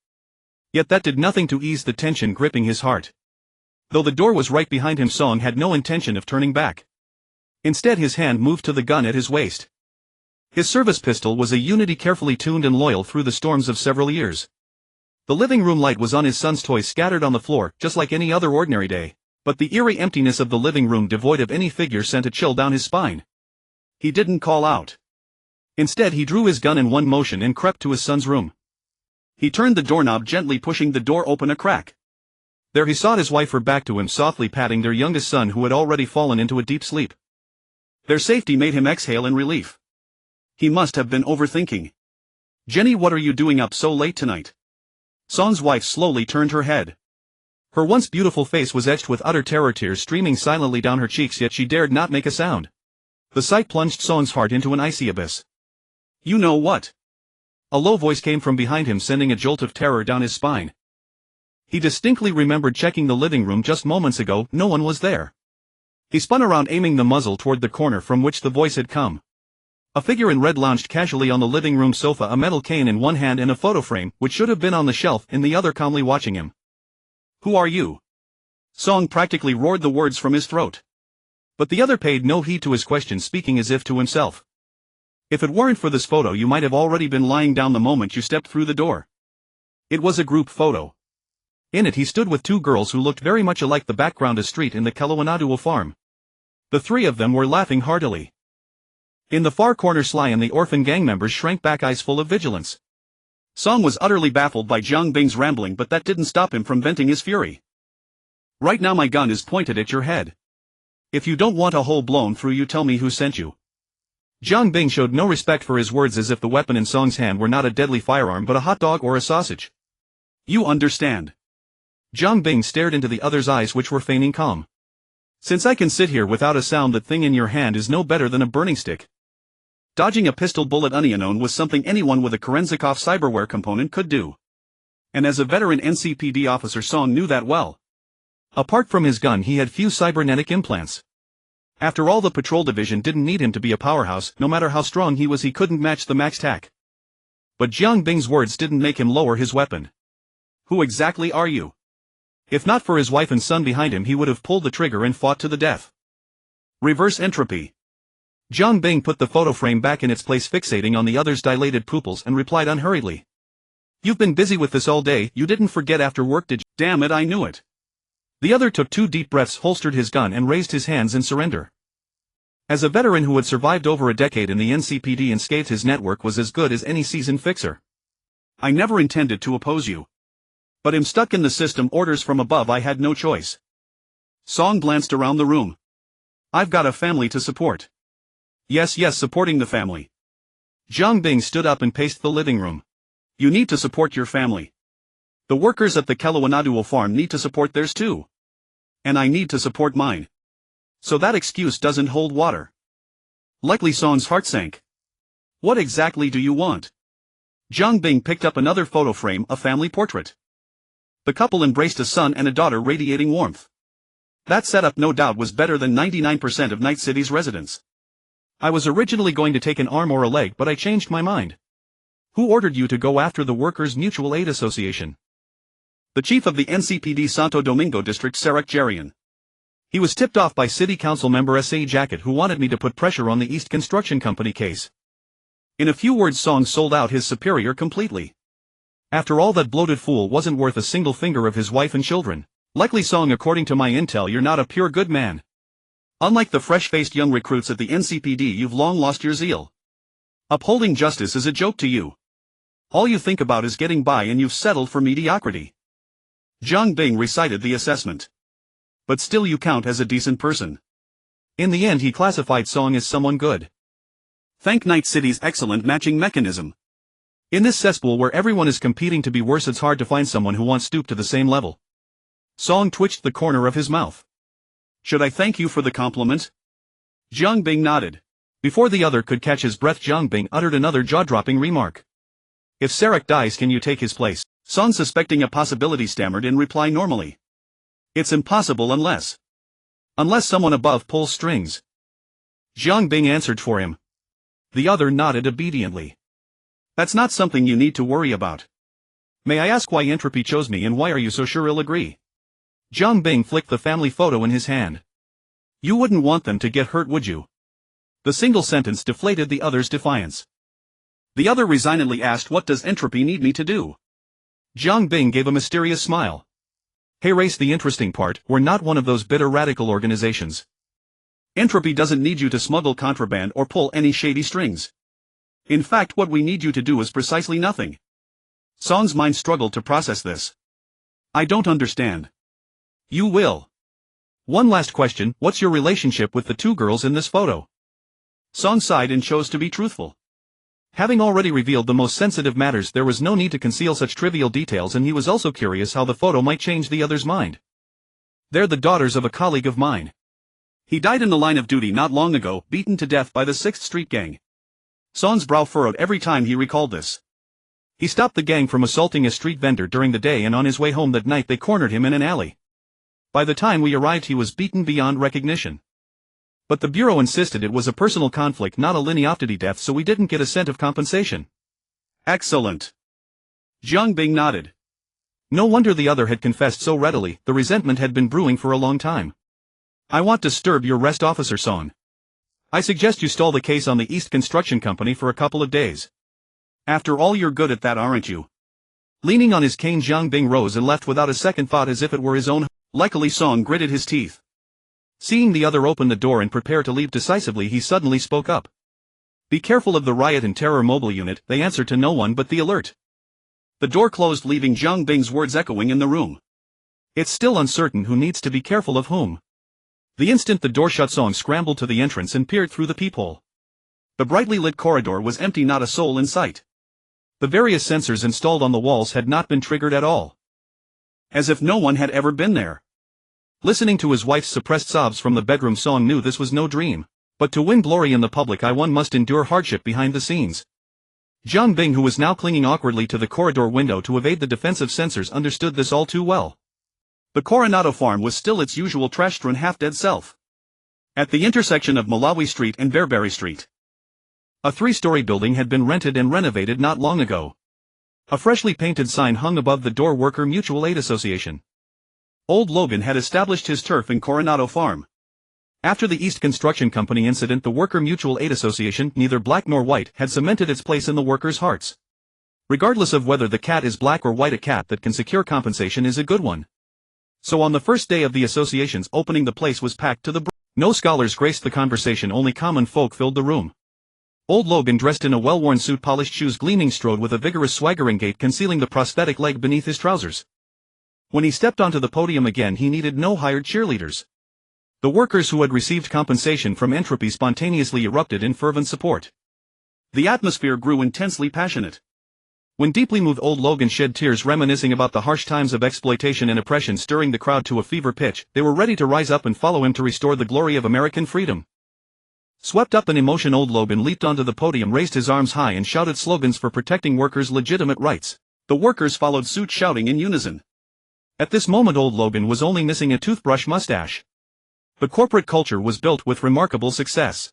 Yet that did nothing to ease the tension gripping his heart. Though the door was right behind him, Song had no intention of turning back. Instead, his hand moved to the gun at his waist. His service pistol was a Unity, carefully tuned and loyal through the storms of several years. The living room light was on, his son's toys scattered on the floor, just like any other ordinary day, but the eerie emptiness of the living room, devoid of any figure, sent a chill down his spine. He didn't call out. Instead, he drew his gun in one motion and crept to his son's room. He turned the doorknob, gently pushing the door open a crack. There he saw his wife, her back to him, softly patting their youngest son, who had already fallen into a deep sleep. Their safety made him exhale in relief. He must have been overthinking. "Jenny, what are you doing up so late tonight?" Song's wife slowly turned her head. Her once beautiful face was etched with utter terror, tears streaming silently down her cheeks, yet she dared not make a sound. The sight plunged Song's heart into an icy abyss. "You know what?" A low voice came from behind him, sending a jolt of terror down his spine. He distinctly remembered checking the living room just moments ago. No one was there. He spun around, aiming the muzzle toward the corner from which the voice had come. A figure in red lounged casually on the living room sofa, a metal cane in one hand and a photo frame, which should have been on the shelf, in the other, calmly watching him. "Who are you?" Song practically roared the words from his throat. But the other paid no heed to his question, speaking as if to himself. "If it weren't for this photo, you might have already been lying down the moment you stepped through the door." It was a group photo. In it he stood with two girls who looked very much alike, the background a street in the Kalawanaduo farm. The three of them were laughing heartily. In the far corner, Sly and the orphan gang members shrank back, eyes full of vigilance. Song was utterly baffled by Jiang Bing's rambling, but that didn't stop him from venting his fury. "Right now my gun is pointed at your head. If you don't want a hole blown through you, tell me who sent you." Jiang Bing showed no respect for his words, as if the weapon in Song's hand were not a deadly firearm but a hot dog or a sausage. "You understand?" Jiang Bing stared into the other's eyes, which were feigning calm. "Since I can sit here without a sound, that thing in your hand is no better than a burning stick." Dodging a pistol bullet unknown was something anyone with a Kerenzikov cyberware component could do. And as a veteran NCPD officer, Song knew that well. Apart from his gun, he had few cybernetic implants. After all, the patrol division didn't need him to be a powerhouse. No matter how strong he was, he couldn't match the max tac. But Jiang Bing's words didn't make him lower his weapon. "Who exactly are you?" If not for his wife and son behind him, he would have pulled the trigger and fought to the death. "Reverse entropy." Jiang Bing put the photo frame back in its place, fixating on the other's dilated pupils, and replied unhurriedly. "You've been busy with this all day. You didn't forget after work, did you?" "Damn it, I knew it." The other took 2 deep breaths, holstered his gun, and raised his hands in surrender. As a veteran who had survived over a decade in the NCPD and scathed, his network was as good as any seasoned fixer. "I never intended to oppose you. But I'm stuck in the system, orders from above, I had no choice." Song glanced around the room. "I've got a family to support." Yes, supporting the family." Jiang Bing stood up and paced the living room. "You need to support your family. The workers at the Kalawanaduo farm need to support theirs too. And I need to support mine. So that excuse doesn't hold water." Likely Song's heart sank. "What exactly do you want?" Jiang Bing picked up another photo frame, a family portrait. The couple embraced, a son and a daughter radiating warmth. That setup no doubt was better than 99% of Night City's residents. "I was originally going to take an arm or a leg, but I changed my mind." "Who ordered you to go after the Workers' Mutual Aid Association?" "The chief of the NCPD Santo Domingo district, Sarek Jarian. He was tipped off by City Council member S.A. Jacket, who wanted me to put pressure on the East Construction Company case." In a few words, Song sold out his superior completely. After all, that bloated fool wasn't worth a single finger of his wife and children. "Likely Song, according to my intel, you're not a pure good man. Unlike the fresh-faced young recruits at the NCPD, you've long lost your zeal. Upholding justice is a joke to you. All you think about is getting by, and you've settled for mediocrity." Jiang Bing recited the assessment. "But still, you count as a decent person." In the end, he classified Song as someone good. "Thank Night City's excellent matching mechanism. In this cesspool where everyone is competing to be worse, it's hard to find someone who won't stoop to the same level." Song twitched the corner of his mouth. "Should I thank you for the compliment?" Jiang Bing nodded. Before the other could catch his breath, Jiang Bing uttered another jaw-dropping remark. "If Sarek dies, can you take his place?" Song, suspecting a possibility, stammered in reply normally. "It's impossible unless someone above pulls strings." Jiang Bing answered for him. The other nodded obediently. "That's not something you need to worry about. May I ask why Entropy chose me, and why are you so sure he'll agree?" Jiang Bing flicked the family photo in his hand. "You wouldn't want them to get hurt, would you?" The single sentence deflated the other's defiance. The other resignedly asked, "What does Entropy need me to do?" Jiang Bing gave a mysterious smile. "Hey Race, the interesting part, we're not one of those bitter radical organizations. Entropy doesn't need you to smuggle contraband or pull any shady strings. In fact, what we need you to do is precisely nothing." Song's mind struggled to process this. "I don't understand." "You will. One last question, what's your relationship with the 2 girls in this photo?" Song sighed and chose to be truthful. Having already revealed the most sensitive matters, there was no need to conceal such trivial details, and he was also curious how the photo might change the other's mind. They're the daughters of a colleague of mine. He died in the line of duty not long ago, beaten to death by the 6th Street gang. Son's brow furrowed every time he recalled this. He stopped the gang from assaulting a street vendor during the day, and on his way home that night they cornered him in an alley. By the time we arrived he was beaten beyond recognition. But the Bureau insisted it was a personal conflict, not a lineoptity death, so we didn't get a cent of compensation. Excellent. Jiang Bing nodded. No wonder the other had confessed so readily, the resentment had been brewing for a long time. I want to disturb your rest, Officer Son. I suggest you stall the case on the East Construction Company for a couple of days. After all, you're good at that, aren't you? Leaning on his cane, Jiang Bing rose and left without a second thought, as if it were his own. Luckily Song gritted his teeth. Seeing the other open the door and prepare to leave decisively, he suddenly spoke up. Be careful of the Riot and Terror mobile unit, they answer to no one but the alert. The door closed, leaving Jiang Bing's words echoing in the room. It's still uncertain who needs to be careful of whom. The instant the door shut, Song scrambled to the entrance and peered through the peephole. The brightly lit corridor was empty, not a soul in sight. The various sensors installed on the walls had not been triggered at all. As if no one had ever been there. Listening to his wife's suppressed sobs from the bedroom, Song knew this was no dream. But to win glory in the public eye, one must endure hardship behind the scenes. Jiang Bing, who was now clinging awkwardly to the corridor window to evade the defensive sensors, understood this all too well. The Coronado farm was still its usual trash-strewn half-dead self. At the intersection of Malawi Street and Bearberry Street. A 3-story building had been rented and renovated not long ago. A freshly painted sign hung above the door: Worker Mutual Aid Association. Old Logan had established his turf in Coronado Farm. After the East Construction Company incident, the Worker Mutual Aid Association, neither black nor white, had cemented its place in the workers' hearts. Regardless of whether the cat is black or white, a cat that can secure compensation is a good one. So on the first day of the association's opening, the place was packed to the brim. No scholars graced the conversation, only common folk filled the room. Old Logan, dressed in a well-worn suit, polished shoes gleaming, strode with a vigorous swaggering gait, concealing the prosthetic leg beneath his trousers. When he stepped onto the podium again, he needed no hired cheerleaders. The workers who had received compensation from Entropy spontaneously erupted in fervent support. The atmosphere grew intensely passionate. When deeply moved, Old Logan shed tears, reminiscing about the harsh times of exploitation and oppression, stirring the crowd to a fever pitch. They were ready to rise up and follow him to restore the glory of American freedom. Swept up in emotion, Old Logan leaped onto the podium, raised his arms high, and shouted slogans for protecting workers' legitimate rights. The workers followed suit, shouting in unison. At this moment, Old Logan was only missing a toothbrush mustache. The corporate culture was built with remarkable success.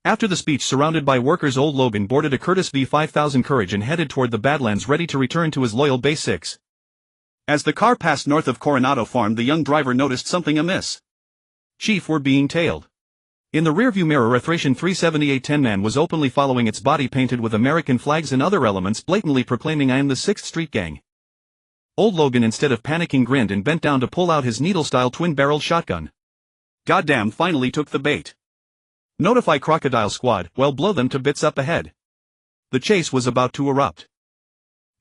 After the speech, surrounded by workers, Old Logan boarded a Curtiss V5000 Courage and headed toward the Badlands, ready to return to his loyal Base 6. As the car passed north of Coronado Farm, the young driver noticed something amiss. Chief were being tailed. In the rearview mirror, a Thracian 37810 man was openly following, its body painted with American flags and other elements, blatantly proclaiming, "I am the 6th Street Gang." Old Logan, instead of panicking, grinned and bent down to pull out his needle-style twin-barreled shotgun. Goddamn, finally took the bait. Notify Crocodile Squad, well, blow them to bits up ahead. The chase was about to erupt.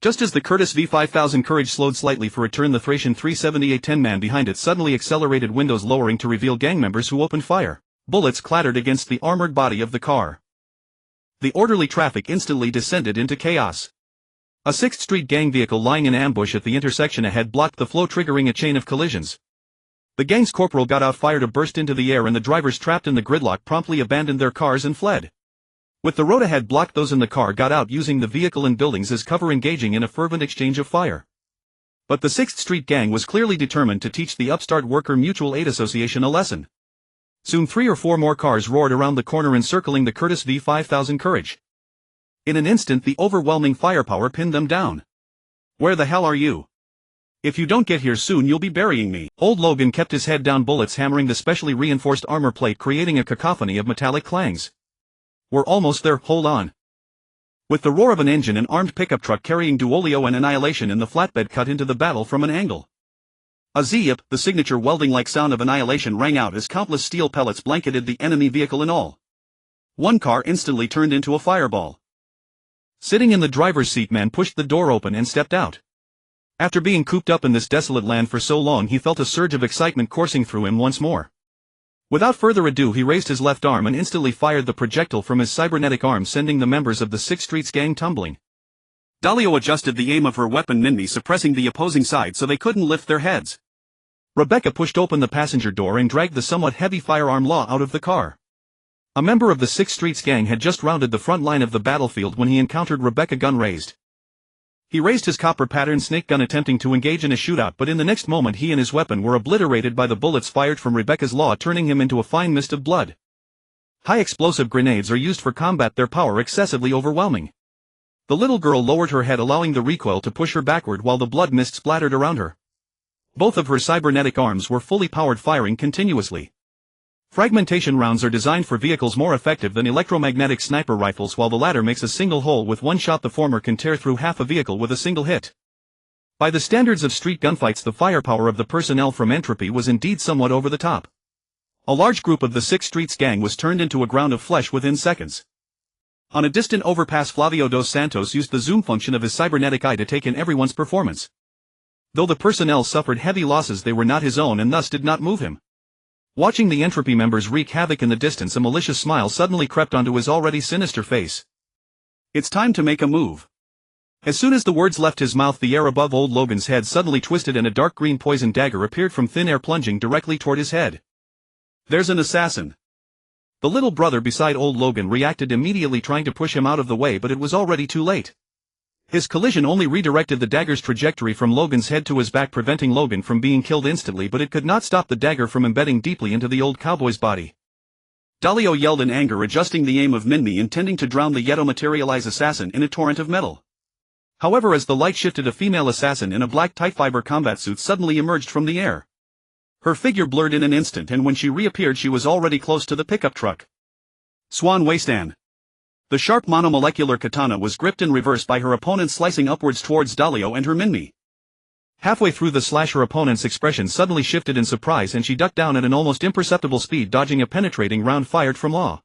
Just as the Curtiss V5000 Courage slowed slightly for a turn, the Thracian 37810 man behind it suddenly accelerated, windows lowering to reveal gang members who opened fire. Bullets clattered against the armored body of the car. The orderly traffic instantly descended into chaos. A 6th Street Gang vehicle lying in ambush at the intersection ahead blocked the flow, triggering a chain of collisions. The gang's corporal got out, fired a burst into the air, and the drivers trapped in the gridlock promptly abandoned their cars and fled. With the road ahead blocked, those in the car got out, using the vehicle and buildings as cover, engaging in a fervent exchange of fire. But the 6th Street Gang was clearly determined to teach the upstart Worker Mutual Aid Association a lesson. Soon 3 or 4 more cars roared around the corner, encircling the Curtiss V5000 Courage. In an instant, the overwhelming firepower pinned them down. "Where the hell are you? If you don't get here soon, you'll be burying me." Old Logan kept his head down, bullets hammering the specially reinforced armor plate, creating a cacophony of metallic clangs. "We're almost there, hold on." With the roar of an engine, an armed pickup truck carrying Duolio and Annihilation in the flatbed cut into the battle from an angle. A zip, the signature welding-like sound of Annihilation, rang out as countless steel pellets blanketed the enemy vehicle in all. One car instantly turned into a fireball. Sitting in the driver's seat, man pushed the door open and stepped out. After being cooped up in this desolate land for so long, he felt a surge of excitement coursing through him once more. Without further ado, he raised his left arm and instantly fired the projectile from his cybernetic arm, sending the members of the 6th Street's gang tumbling. Dalio adjusted the aim of her weapon, Ninni, suppressing the opposing side so they couldn't lift their heads. Rebecca pushed open the passenger door and dragged the somewhat heavy firearm Law out of the car. A member of the 6th Streets gang had just rounded the front line of the battlefield when he encountered Rebecca, gun raised. He raised his copper-patterned snake gun attempting to engage in a shootout, but in the next moment he and his weapon were obliterated by the bullets fired from Rebecca's Law, turning him into a fine mist of blood. High explosive grenades are used for combat, their power excessively overwhelming. The little girl lowered her head, allowing the recoil to push her backward while the blood mist splattered around her. Both of her cybernetic arms were fully powered, firing continuously. Fragmentation rounds are designed for vehicles more effective than electromagnetic sniper rifles, while the latter makes a single hole with one shot. The former can tear through half a vehicle with a single hit. By the standards of street gunfights, the firepower of the personnel from Entropy was indeed somewhat over the top. A large group of the 6th Streets gang was turned into a ground of flesh within seconds. On a distant overpass, Flavio dos Santos used the zoom function of his cybernetic eye to take in everyone's performance. Though the personnel suffered heavy losses, they were not his own and thus did not move him. Watching the Entropy members wreak havoc in the distance, a malicious smile suddenly crept onto his already sinister face. It's time to make a move. As soon as the words left his mouth, the air above old Logan's head suddenly twisted and a dark green poison dagger appeared from thin air, plunging directly toward his head. There's an assassin. The little brother beside old Logan reacted immediately, trying to push him out of the way, but it was already too late. His collision only redirected the dagger's trajectory from Logan's head to his back, preventing Logan from being killed instantly, but it could not stop the dagger from embedding deeply into the old cowboy's body. Dalio yelled in anger, adjusting the aim of Minmi, intending to drown the yet-to-materialize assassin in a torrent of metal. However, as the light shifted, a female assassin in a black tight fiber combat suit suddenly emerged from the air. Her figure blurred in an instant, and when she reappeared she was already close to the pickup truck. Swan Waistan. The sharp monomolecular katana was gripped in reverse by her opponent, slicing upwards towards Dalio and her Minmi. Halfway through the slash, her opponent's expression suddenly shifted in surprise and she ducked down at an almost imperceptible speed, dodging a penetrating round fired from Law.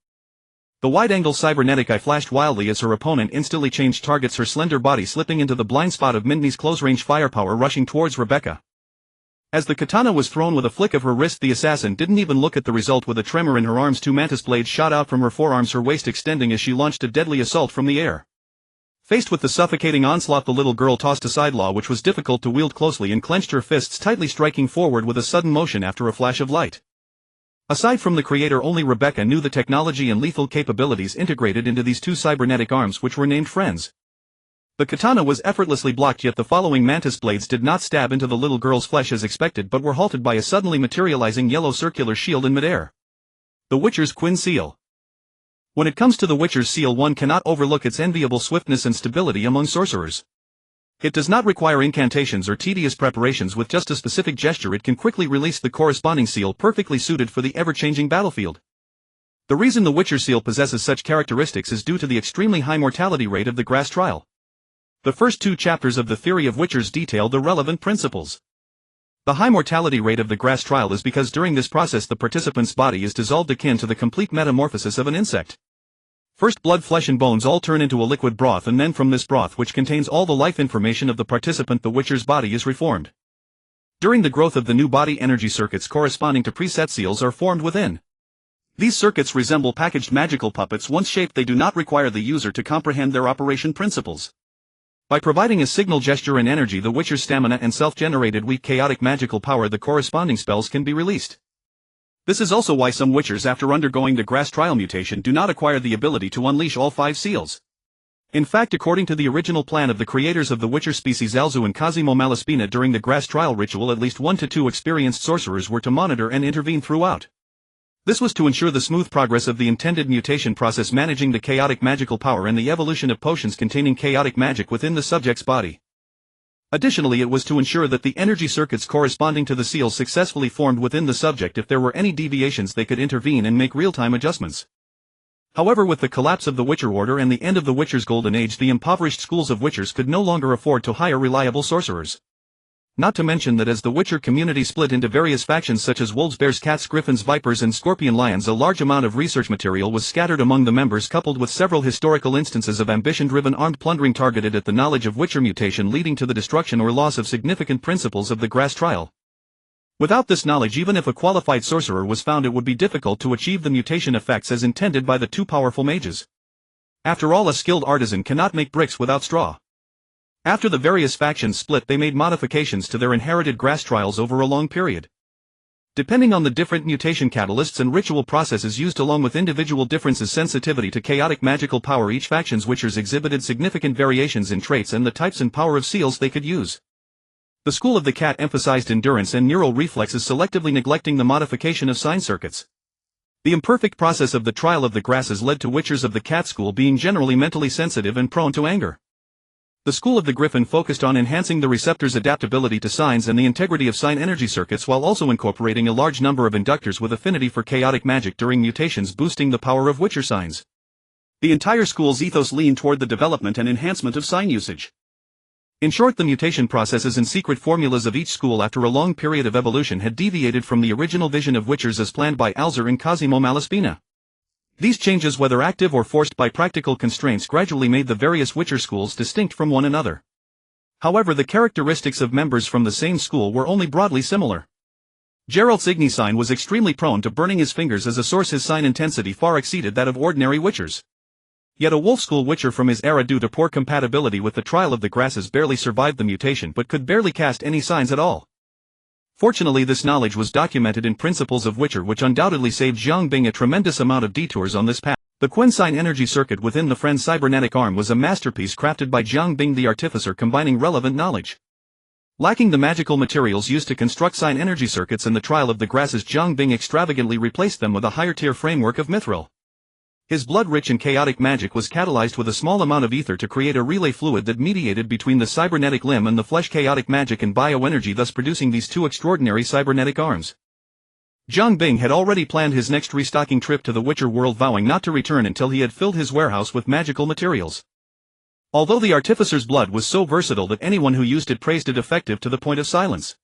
The wide-angle cybernetic eye flashed wildly as her opponent instantly changed targets, her slender body slipping into the blind spot of Minmi's close-range firepower rushing towards Rebecca. As the katana was thrown with a flick of her wrist, the assassin didn't even look at the result. With a tremor in her arms, 2 mantis blades shot out from her forearms, her waist extending as she launched a deadly assault from the air. Faced with the suffocating onslaught, the little girl tossed aside Law, which was difficult to wield closely, and clenched her fists tightly, striking forward with a sudden motion after a flash of light. Aside from the creator, only Rebecca knew the technology and lethal capabilities integrated into these 2 cybernetic arms, which were named Friends. The katana was effortlessly blocked, yet the following mantis blades did not stab into the little girl's flesh as expected, but were halted by a suddenly materializing yellow circular shield in midair. The Witcher's Quinn Seal. When it comes to the Witcher's Seal, one cannot overlook its enviable swiftness and stability among sorcerers. It does not require incantations or tedious preparations. With just a specific gesture, it can quickly release the corresponding seal, perfectly suited for the ever-changing battlefield. The reason the Witcher's Seal possesses such characteristics is due to the extremely high mortality rate of the grass trial. The first 2 chapters of the Theory of Witchers detail the relevant principles. The high mortality rate of the grass trial is because during this process the participant's body is dissolved, akin to the complete metamorphosis of an insect. First, blood, flesh and bones all turn into a liquid broth, and then from this broth, which contains all the life information of the participant, the Witcher's body is reformed. During the growth of the new body, energy circuits corresponding to preset seals are formed within. These circuits resemble packaged magical puppets. Once shaped, they do not require the user to comprehend their operation principles. By providing a signal, gesture and energy, the Witcher's stamina and self-generated weak chaotic magical power, the corresponding spells can be released. This is also why some Witchers, after undergoing the grass trial mutation, do not acquire the ability to unleash all 5 seals. In fact, according to the original plan of the creators of the Witcher species Alzu and Cosimo Malaspina, during the grass trial ritual at least 1 to 2 experienced sorcerers were to monitor and intervene throughout. This was to ensure the smooth progress of the intended mutation process, managing the chaotic magical power and the evolution of potions containing chaotic magic within the subject's body. Additionally, it was to ensure that the energy circuits corresponding to the seals successfully formed within the subject. If there were any deviations, they could intervene and make real-time adjustments. However, with the collapse of the Witcher Order and the end of the Witcher's Golden Age, the impoverished schools of Witchers could no longer afford to hire reliable sorcerers. Not to mention that as the Witcher community split into various factions such as wolves, bears, cats, griffins, vipers and scorpion lions, a large amount of research material was scattered among the members, coupled with several historical instances of ambition-driven armed plundering targeted at the knowledge of Witcher mutation, leading to the destruction or loss of significant principles of the grass trial. Without this knowledge, even if a qualified sorcerer was found, it would be difficult to achieve the mutation effects as intended by the 2 powerful mages. After all, a skilled artisan cannot make bricks without straw. After the various factions split, they made modifications to their inherited grass trials over a long period. Depending on the different mutation catalysts and ritual processes used along with individual differences sensitivity to chaotic magical power, each faction's witchers exhibited significant variations in traits and the types and power of seals they could use. The school of the cat emphasized endurance and neural reflexes, selectively neglecting the modification of sign circuits. The imperfect process of the trial of the grasses led to witchers of the cat school being generally mentally sensitive and prone to anger. The school of the griffin focused on enhancing the receptor's adaptability to signs and the integrity of sign energy circuits while also incorporating a large number of inductors with affinity for chaotic magic during mutations, boosting the power of witcher signs. The entire school's ethos leaned toward the development and enhancement of sign usage. In short, the mutation processes and secret formulas of each school after a long period of evolution had deviated from the original vision of witchers as planned by Alzur and Cosimo Malaspina. These changes, whether active or forced by practical constraints, gradually made the various witcher schools distinct from one another. However, the characteristics of members from the same school were only broadly similar. Geralt's Igni sign was extremely prone to burning his fingers as a source. His sign intensity far exceeded that of ordinary witchers. Yet a wolf school witcher from his era, due to poor compatibility with the trial of the grasses, barely survived the mutation but could barely cast any signs at all. Fortunately, this knowledge was documented in Principles of Witcher, which undoubtedly saved Zhang Bing a tremendous amount of detours on this path. The Quen sign energy circuit within the friend's cybernetic arm was a masterpiece crafted by Zhang Bing the artificer, combining relevant knowledge. Lacking the magical materials used to construct sign energy circuits in the trial of the grasses, Zhang Bing extravagantly replaced them with a higher-tier framework of mithril. His blood-rich and chaotic magic was catalyzed with a small amount of ether to create a relay fluid that mediated between the cybernetic limb and the flesh, chaotic magic and bioenergy, thus producing these two extraordinary cybernetic arms. Zhang Bing had already planned his next restocking trip to the Witcher world, vowing not to return until he had filled his warehouse with magical materials. Although the artificer's blood was so versatile that anyone who used it praised it effective to the point of silence.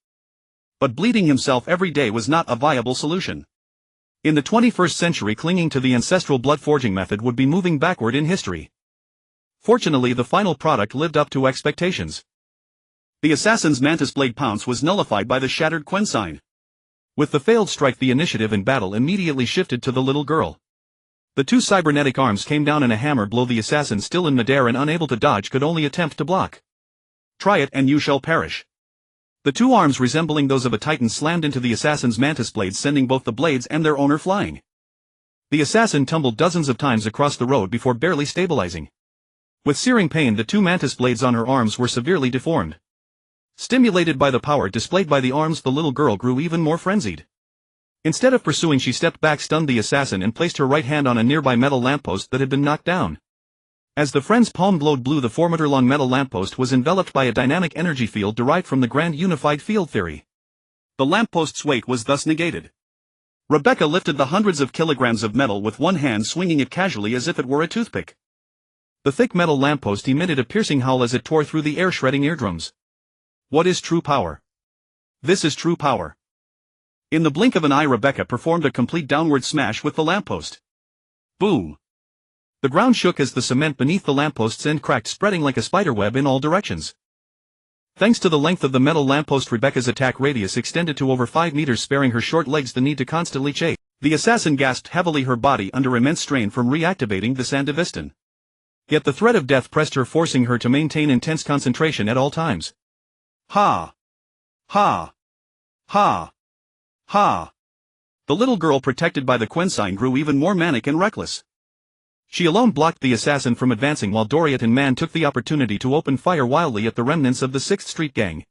But bleeding himself every day was not a viable solution. In the 21st century, clinging to the ancestral blood forging method would be moving backward in history. Fortunately, the final product lived up to expectations. The assassin's mantis blade pounce was nullified by the shattered Quen sign. With the failed strike, the initiative in battle immediately shifted to the little girl. The two cybernetic arms came down in a hammer blow. The assassin, still in midair and unable to dodge, could only attempt to block. Try it and you shall perish. The two arms, resembling those of a titan, slammed into the assassin's mantis blades, sending both the blades and their owner flying. The assassin tumbled dozens of times across the road before barely stabilizing. With searing pain, the two mantis blades on her arms were severely deformed. Stimulated by the power displayed by the arms, the little girl grew even more frenzied. Instead of pursuing, she stepped back, stunned the assassin, and placed her right hand on a nearby metal lamppost that had been knocked down. As the friend's palm glowed blue, the 4-meter-long metal lamppost was enveloped by a dynamic energy field derived from the Grand Unified Field Theory. The lamppost's weight was thus negated. Rebecca lifted the hundreds of kilograms of metal with one hand, swinging it casually as if it were a toothpick. The thick metal lamppost emitted a piercing howl as it tore through the air, shredding eardrums. What is true power? This is true power. In the blink of an eye, Rebecca performed a complete downward smash with the lamppost. Boom! The ground shook as the cement beneath the lamppost's end cracked, spreading like a spiderweb in all directions. Thanks to the length of the metal lamppost, Rebecca's attack radius extended to over 5 meters, sparing her short legs the need to constantly chase. The assassin gasped heavily, her body under immense strain from reactivating the Sandevistan. Yet the threat of death pressed her, forcing her to maintain intense concentration at all times. Ha! Ha! Ha! Ha! The little girl, protected by the Quen sign, grew even more manic and reckless. She alone blocked the assassin from advancing, while Doriot and Man took the opportunity to open fire wildly at the remnants of the 6th Street gang.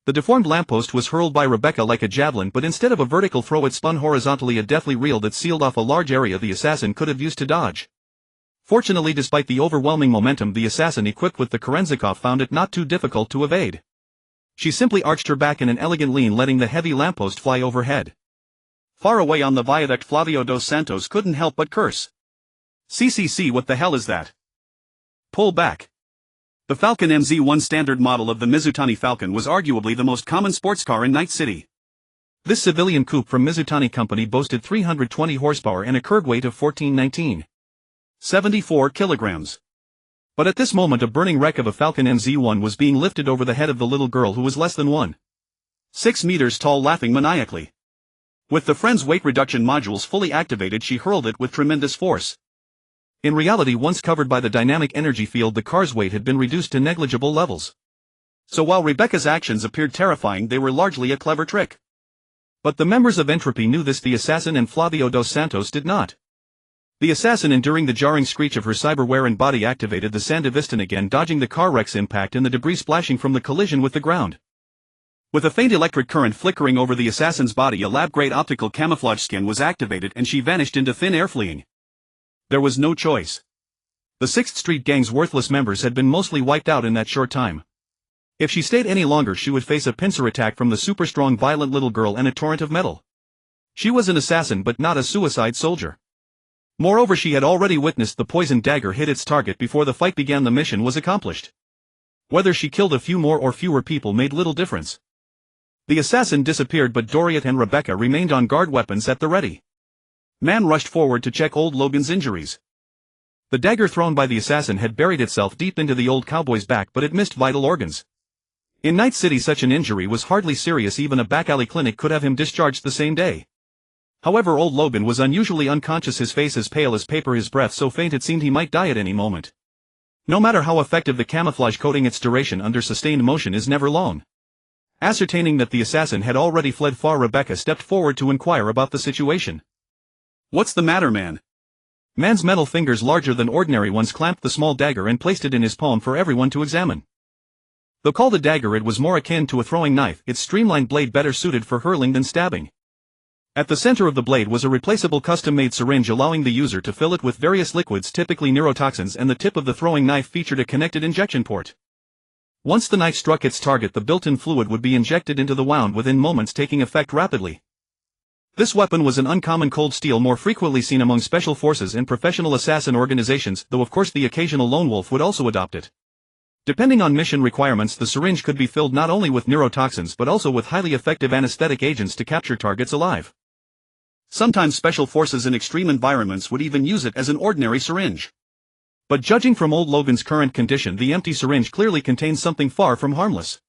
The deformed lamppost was hurled by Rebecca like a javelin, but instead of a vertical throw, it spun horizontally, a deathly reel that sealed off a large area the assassin could have used to dodge. Fortunately, despite the overwhelming momentum, the assassin equipped with the Kerenzikov found it not too difficult to evade. She simply arched her back in an elegant lean, letting the heavy lamppost fly overhead. Far away on the viaduct, Flavio dos Santos couldn't help but curse. CCC, what the hell is that? Pull back. The Falcon MZ-1 standard model of the Mizutani Falcon was arguably the most common sports car in Night City. This civilian coupe from Mizutani Company boasted 320 horsepower and a curb weight of 74 kilograms. But at this moment, a burning wreck of a Falcon MZ-1 was being lifted over the head of the little girl, who was less than 1.6 meters tall, laughing maniacally. With the friend's weight reduction modules fully activated, she hurled it with tremendous force. In reality, once covered by the dynamic energy field, the car's weight had been reduced to negligible levels. So while Rebecca's actions appeared terrifying, they were largely a clever trick. But the members of Entropy knew this. The assassin and Flavio dos Santos did not. The assassin, enduring the jarring screech of her cyberware and body, activated the Sandevistan again, dodging the car wreck's impact and the debris splashing from the collision with the ground. With a faint electric current flickering over the assassin's body, a lab-grade optical camouflage skin was activated and she vanished into thin air, fleeing. There was no choice. The 6th Street Gang's worthless members had been mostly wiped out in that short time. If she stayed any longer, she would face a pincer attack from the super-strong violent little girl and a torrent of metal. She was an assassin but not a suicide soldier. Moreover, she had already witnessed the poisoned dagger hit its target before the fight began. The mission was accomplished. Whether she killed a few more or fewer people made little difference. The assassin disappeared, but Doriot and Rebecca remained on guard, weapons at the ready. Man rushed forward to check old Logan's injuries. The dagger thrown by the assassin had buried itself deep into the old cowboy's back, but it missed vital organs. In Night City, such an injury was hardly serious. Even a back alley clinic could have him discharged the same day. However, old Logan was unusually unconscious, his face as pale as paper, his breath so faint it seemed he might die at any moment. No matter how effective the camouflage coating, its duration under sustained motion is never long. Ascertaining that the assassin had already fled far, Rebecca stepped forward to inquire about the situation. "What's the matter, man?" Man's metal fingers, larger than ordinary ones, clamped the small dagger and placed it in his palm for everyone to examine. Though called a dagger, it was more akin to a throwing knife, its streamlined blade better suited for hurling than stabbing. At the center of the blade was a replaceable custom-made syringe, allowing the user to fill it with various liquids, typically neurotoxins, and the tip of the throwing knife featured a connected injection port. Once the knife struck its target, the built-in fluid would be injected into the wound within moments, taking effect rapidly. This weapon was an uncommon cold steel, more frequently seen among special forces and professional assassin organizations, though of course the occasional lone wolf would also adopt it. Depending on mission requirements, the syringe could be filled not only with neurotoxins but also with highly effective anesthetic agents to capture targets alive. Sometimes special forces in extreme environments would even use it as an ordinary syringe. But judging from old Logan's current condition, the empty syringe clearly contained something far from harmless.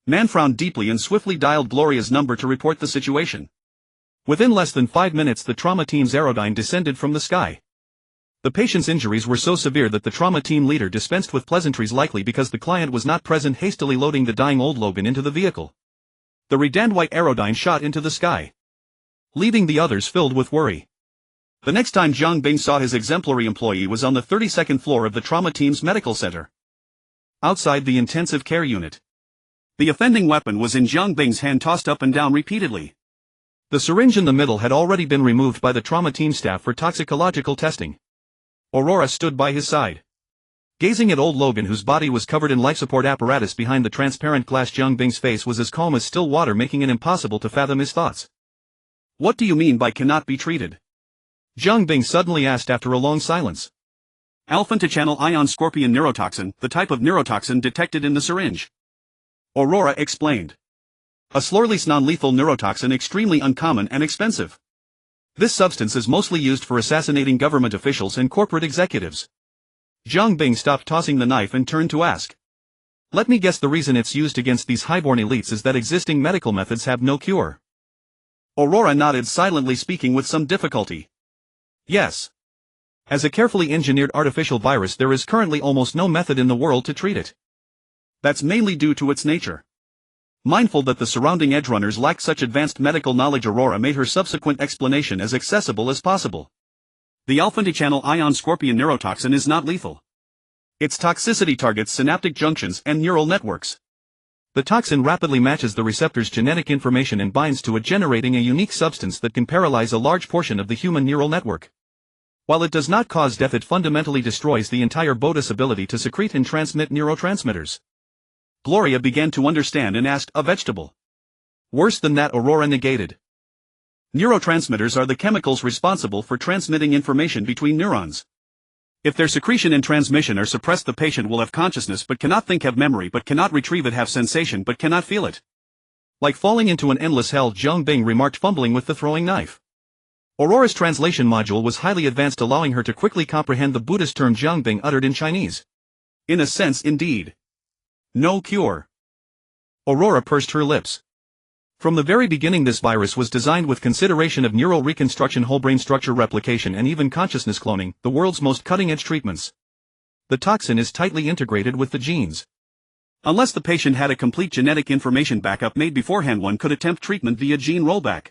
Man frowned deeply and swiftly dialed Gloria's number to report the situation. Within less than 5 minutes, the trauma team's aerodyne descended from the sky. The patient's injuries were so severe that the trauma team leader dispensed with pleasantries, likely because the client was not present, hastily loading the dying old Logan into the vehicle. The redanned white aerodyne shot into the sky, leaving the others filled with worry. The next time Jiang Bing saw his exemplary employee was on the 32nd floor of the trauma team's medical center, outside the intensive care unit. The offending weapon was in Jiang Bing's hand, tossed up and down repeatedly. The syringe in the middle had already been removed by the trauma team staff for toxicological testing. Aurora stood by his side, gazing at old Logan, whose body was covered in life support apparatus. Behind the transparent glass, Jiang Bing's face was as calm as still water, making it impossible to fathom his thoughts. "What do you mean by cannot be treated?" Jiang Bing suddenly asked after a long silence. "Alpha-channel ion scorpion neurotoxin, the type of neurotoxin detected in the syringe," Aurora explained. "A slurless non-lethal neurotoxin, extremely uncommon and expensive. This substance is mostly used for assassinating government officials and corporate executives." Jiang Bing stopped tossing the knife and turned to ask, "Let me guess, the reason it's used against these highborn elites is that existing medical methods have no cure?" Aurora nodded silently, speaking with some difficulty. "Yes. As a carefully engineered artificial virus, there is currently almost no method in the world to treat it. That's mainly due to its nature." Mindful that the surrounding edgerunners lacked such advanced medical knowledge, Aurora made her subsequent explanation as accessible as possible. "The alpha-channel ion scorpion neurotoxin is not lethal. Its toxicity targets synaptic junctions and neural networks. The toxin rapidly matches the receptor's genetic information and binds to it, generating a unique substance that can paralyze a large portion of the human neural network. While it does not cause death, it fundamentally destroys the entire body's ability to secrete and transmit neurotransmitters." Gloria began to understand and asked, "A vegetable?" "Worse than that," Aurora negated. "Neurotransmitters are the chemicals responsible for transmitting information between neurons. If their secretion and transmission are suppressed, the patient will have consciousness but cannot think, have memory but cannot retrieve it, have sensation but cannot feel it. Like falling into an endless hell," Jiang Bing remarked, fumbling with the throwing knife. Aurora's translation module was highly advanced, allowing her to quickly comprehend the Buddhist term Jiang Bing uttered in Chinese. "In a sense, indeed. No cure." Aurora pursed her lips. From the very beginning, this virus was designed with consideration of neural reconstruction, whole brain structure replication, and even consciousness cloning, the world's most cutting-edge treatments. The toxin is tightly integrated with the genes. Unless the patient had a complete genetic information backup made beforehand, one could attempt treatment via gene rollback.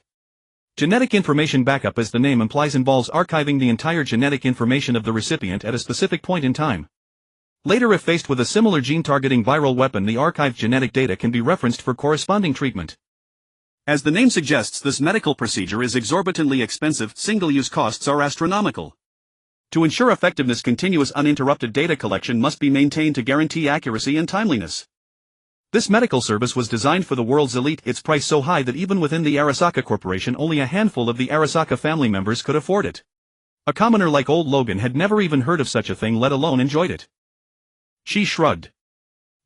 Genetic information backup, as the name implies, involves archiving the entire genetic information of the recipient at a specific point in time. Later, if faced with a similar gene-targeting viral weapon, the archived genetic data can be referenced for corresponding treatment. As the name suggests, this medical procedure is exorbitantly expensive. Single-use costs are astronomical. To ensure effectiveness, continuous uninterrupted data collection must be maintained to guarantee accuracy and timeliness. This medical service was designed for the world's elite, its price so high that even within the Arasaka Corporation only a handful of the Arasaka family members could afford it. A commoner like old Logan had never even heard of such a thing, let alone enjoyed it. She shrugged.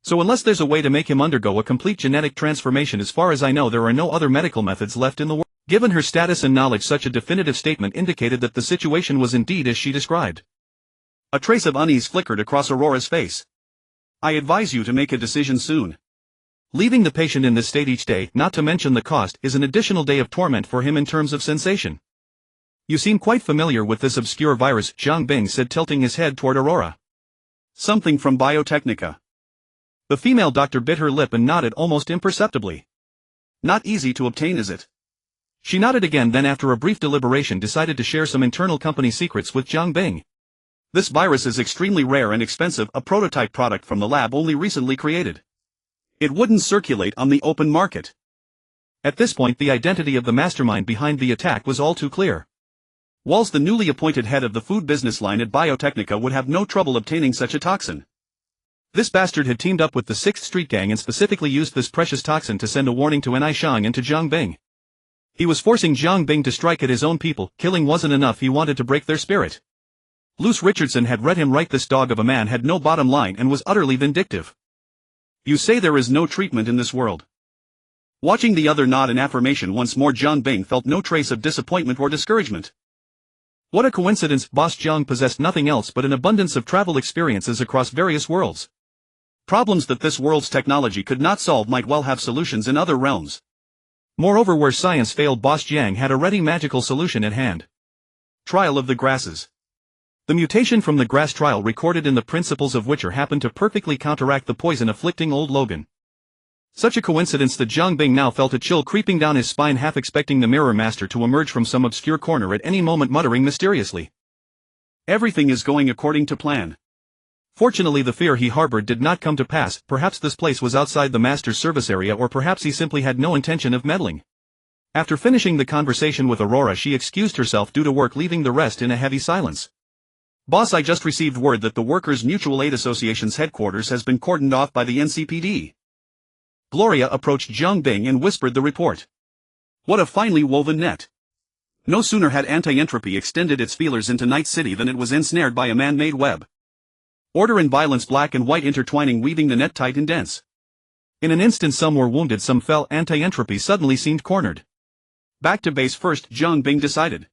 So unless there's a way to make him undergo a complete genetic transformation, as far as I know there are no other medical methods left in the world. Given her status and knowledge, such a definitive statement indicated that the situation was indeed as she described. A trace of unease flickered across Aurora's face. I advise you to make a decision soon. Leaving the patient in this state each day, not to mention the cost, is an additional day of torment for him in terms of sensation. You seem quite familiar with this obscure virus, Zhang Bing said, tilting his head toward Aurora. Something from Biotechnica. The female doctor bit her lip and nodded almost imperceptibly. Not easy to obtain, is it? She nodded again, then after a brief deliberation decided to share some internal company secrets with Zhang Bing. This virus is extremely rare and expensive, a prototype product from the lab only recently created. It wouldn't circulate on the open market. At this point, the identity of the mastermind behind the attack was all too clear. Walls, the newly appointed head of the food business line at Biotechnica, would have no trouble obtaining such a toxin. This bastard had teamed up with the 6th Street Gang and specifically used this precious toxin to send a warning to Nishang and to Zhang Bing. He was forcing Zhang Bing to strike at his own people. Killing wasn't enough, he wanted to break their spirit. Luce Richardson had read him right. This dog of a man had no bottom line and was utterly vindictive. You say there is no treatment in this world. Watching the other nod in affirmation once more, Zhang Bing felt no trace of disappointment or discouragement. What a coincidence! Boss Zhang possessed nothing else but an abundance of travel experiences across various worlds. Problems that this world's technology could not solve might well have solutions in other realms. Moreover, where science failed, Boss Zhang had a ready magical solution at hand. Trial of the grasses. The mutation from the grass trial recorded in the Principles of Witcher happened to perfectly counteract the poison afflicting old Logan. Such a coincidence that Zhang Bing now felt a chill creeping down his spine, half expecting the Mirror Master to emerge from some obscure corner at any moment, muttering mysteriously. Everything is going according to plan. Fortunately, the fear he harbored did not come to pass. Perhaps this place was outside the Master's service area, or perhaps he simply had no intention of meddling. After finishing the conversation with Aurora, she excused herself due to work, leaving the rest in a heavy silence. Boss, I just received word that the Workers' Mutual Aid Association's headquarters has been cordoned off by the NCPD. Gloria approached Zhang Bing and whispered the report. What a finely woven net. No sooner had anti-entropy extended its feelers into Night City than it was ensnared by a man-made web. Order and violence, black and white intertwining, weaving the net tight and dense. In an instant some were wounded, some fell. Anti-entropy suddenly seemed cornered. Back to base first, Zhang Bing decided.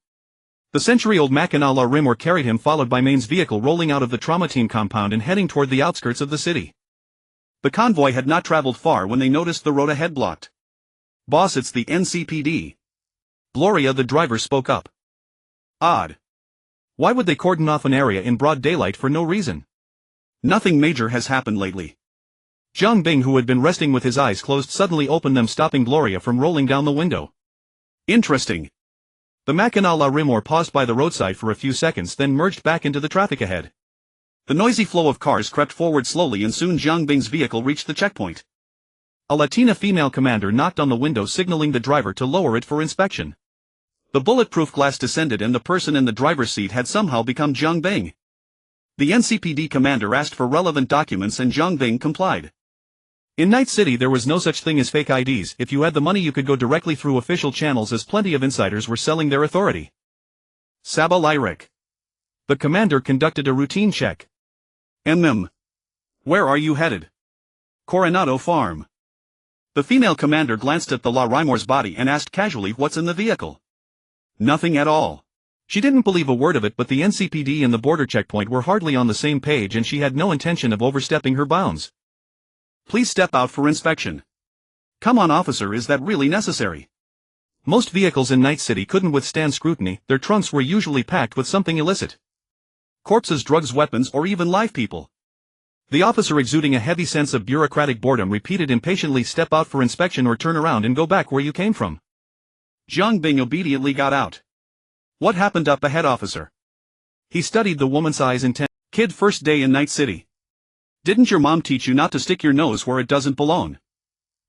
The century-old Mackinac Rimor carried him, followed by Maine's vehicle rolling out of the trauma team compound and heading toward the outskirts of the city. The convoy had not traveled far when they noticed the road ahead blocked. Boss, it's the NCPD. Gloria, the driver, spoke up. Odd. Why would they cordon off an area in broad daylight for no reason? Nothing major has happened lately. Zhang Bing, who had been resting with his eyes closed, suddenly opened them, stopping Gloria from rolling down the window. Interesting. The Mackinac Rimor paused by the roadside for a few seconds, then merged back into the traffic ahead. The noisy flow of cars crept forward slowly, and soon Zhang Bing's vehicle reached the checkpoint. A Latina female commander knocked on the window, signaling the driver to lower it for inspection. The bulletproof glass descended, and the person in the driver's seat had somehow become Zhang Bing. The NCPD commander asked for relevant documents and Zhang Bing complied. In Night City there was no such thing as fake IDs. If you had the money you could go directly through official channels, as plenty of insiders were selling their authority. Saba Lyric. The commander conducted a routine check. Where are you headed? Coronado Farm. The female commander glanced at the La Rimor's body and asked casually, what's in the vehicle? Nothing at all. She didn't believe a word of it, but the NCPD and the border checkpoint were hardly on the same page, and she had no intention of overstepping her bounds. Please step out for inspection. Come on, officer, is that really necessary? Most vehicles in Night City couldn't withstand scrutiny. Their trunks were usually packed with something illicit. Corpses, drugs, weapons, or even live people. The officer, exuding a heavy sense of bureaucratic boredom, repeated impatiently, "Step out for inspection or turn around and go back where you came from." Jiang Bing obediently got out. "What happened up ahead, officer?" He studied the woman's eyes intently. "Kid, first day in Night City. Didn't your mom teach you not to stick your nose where it doesn't belong?"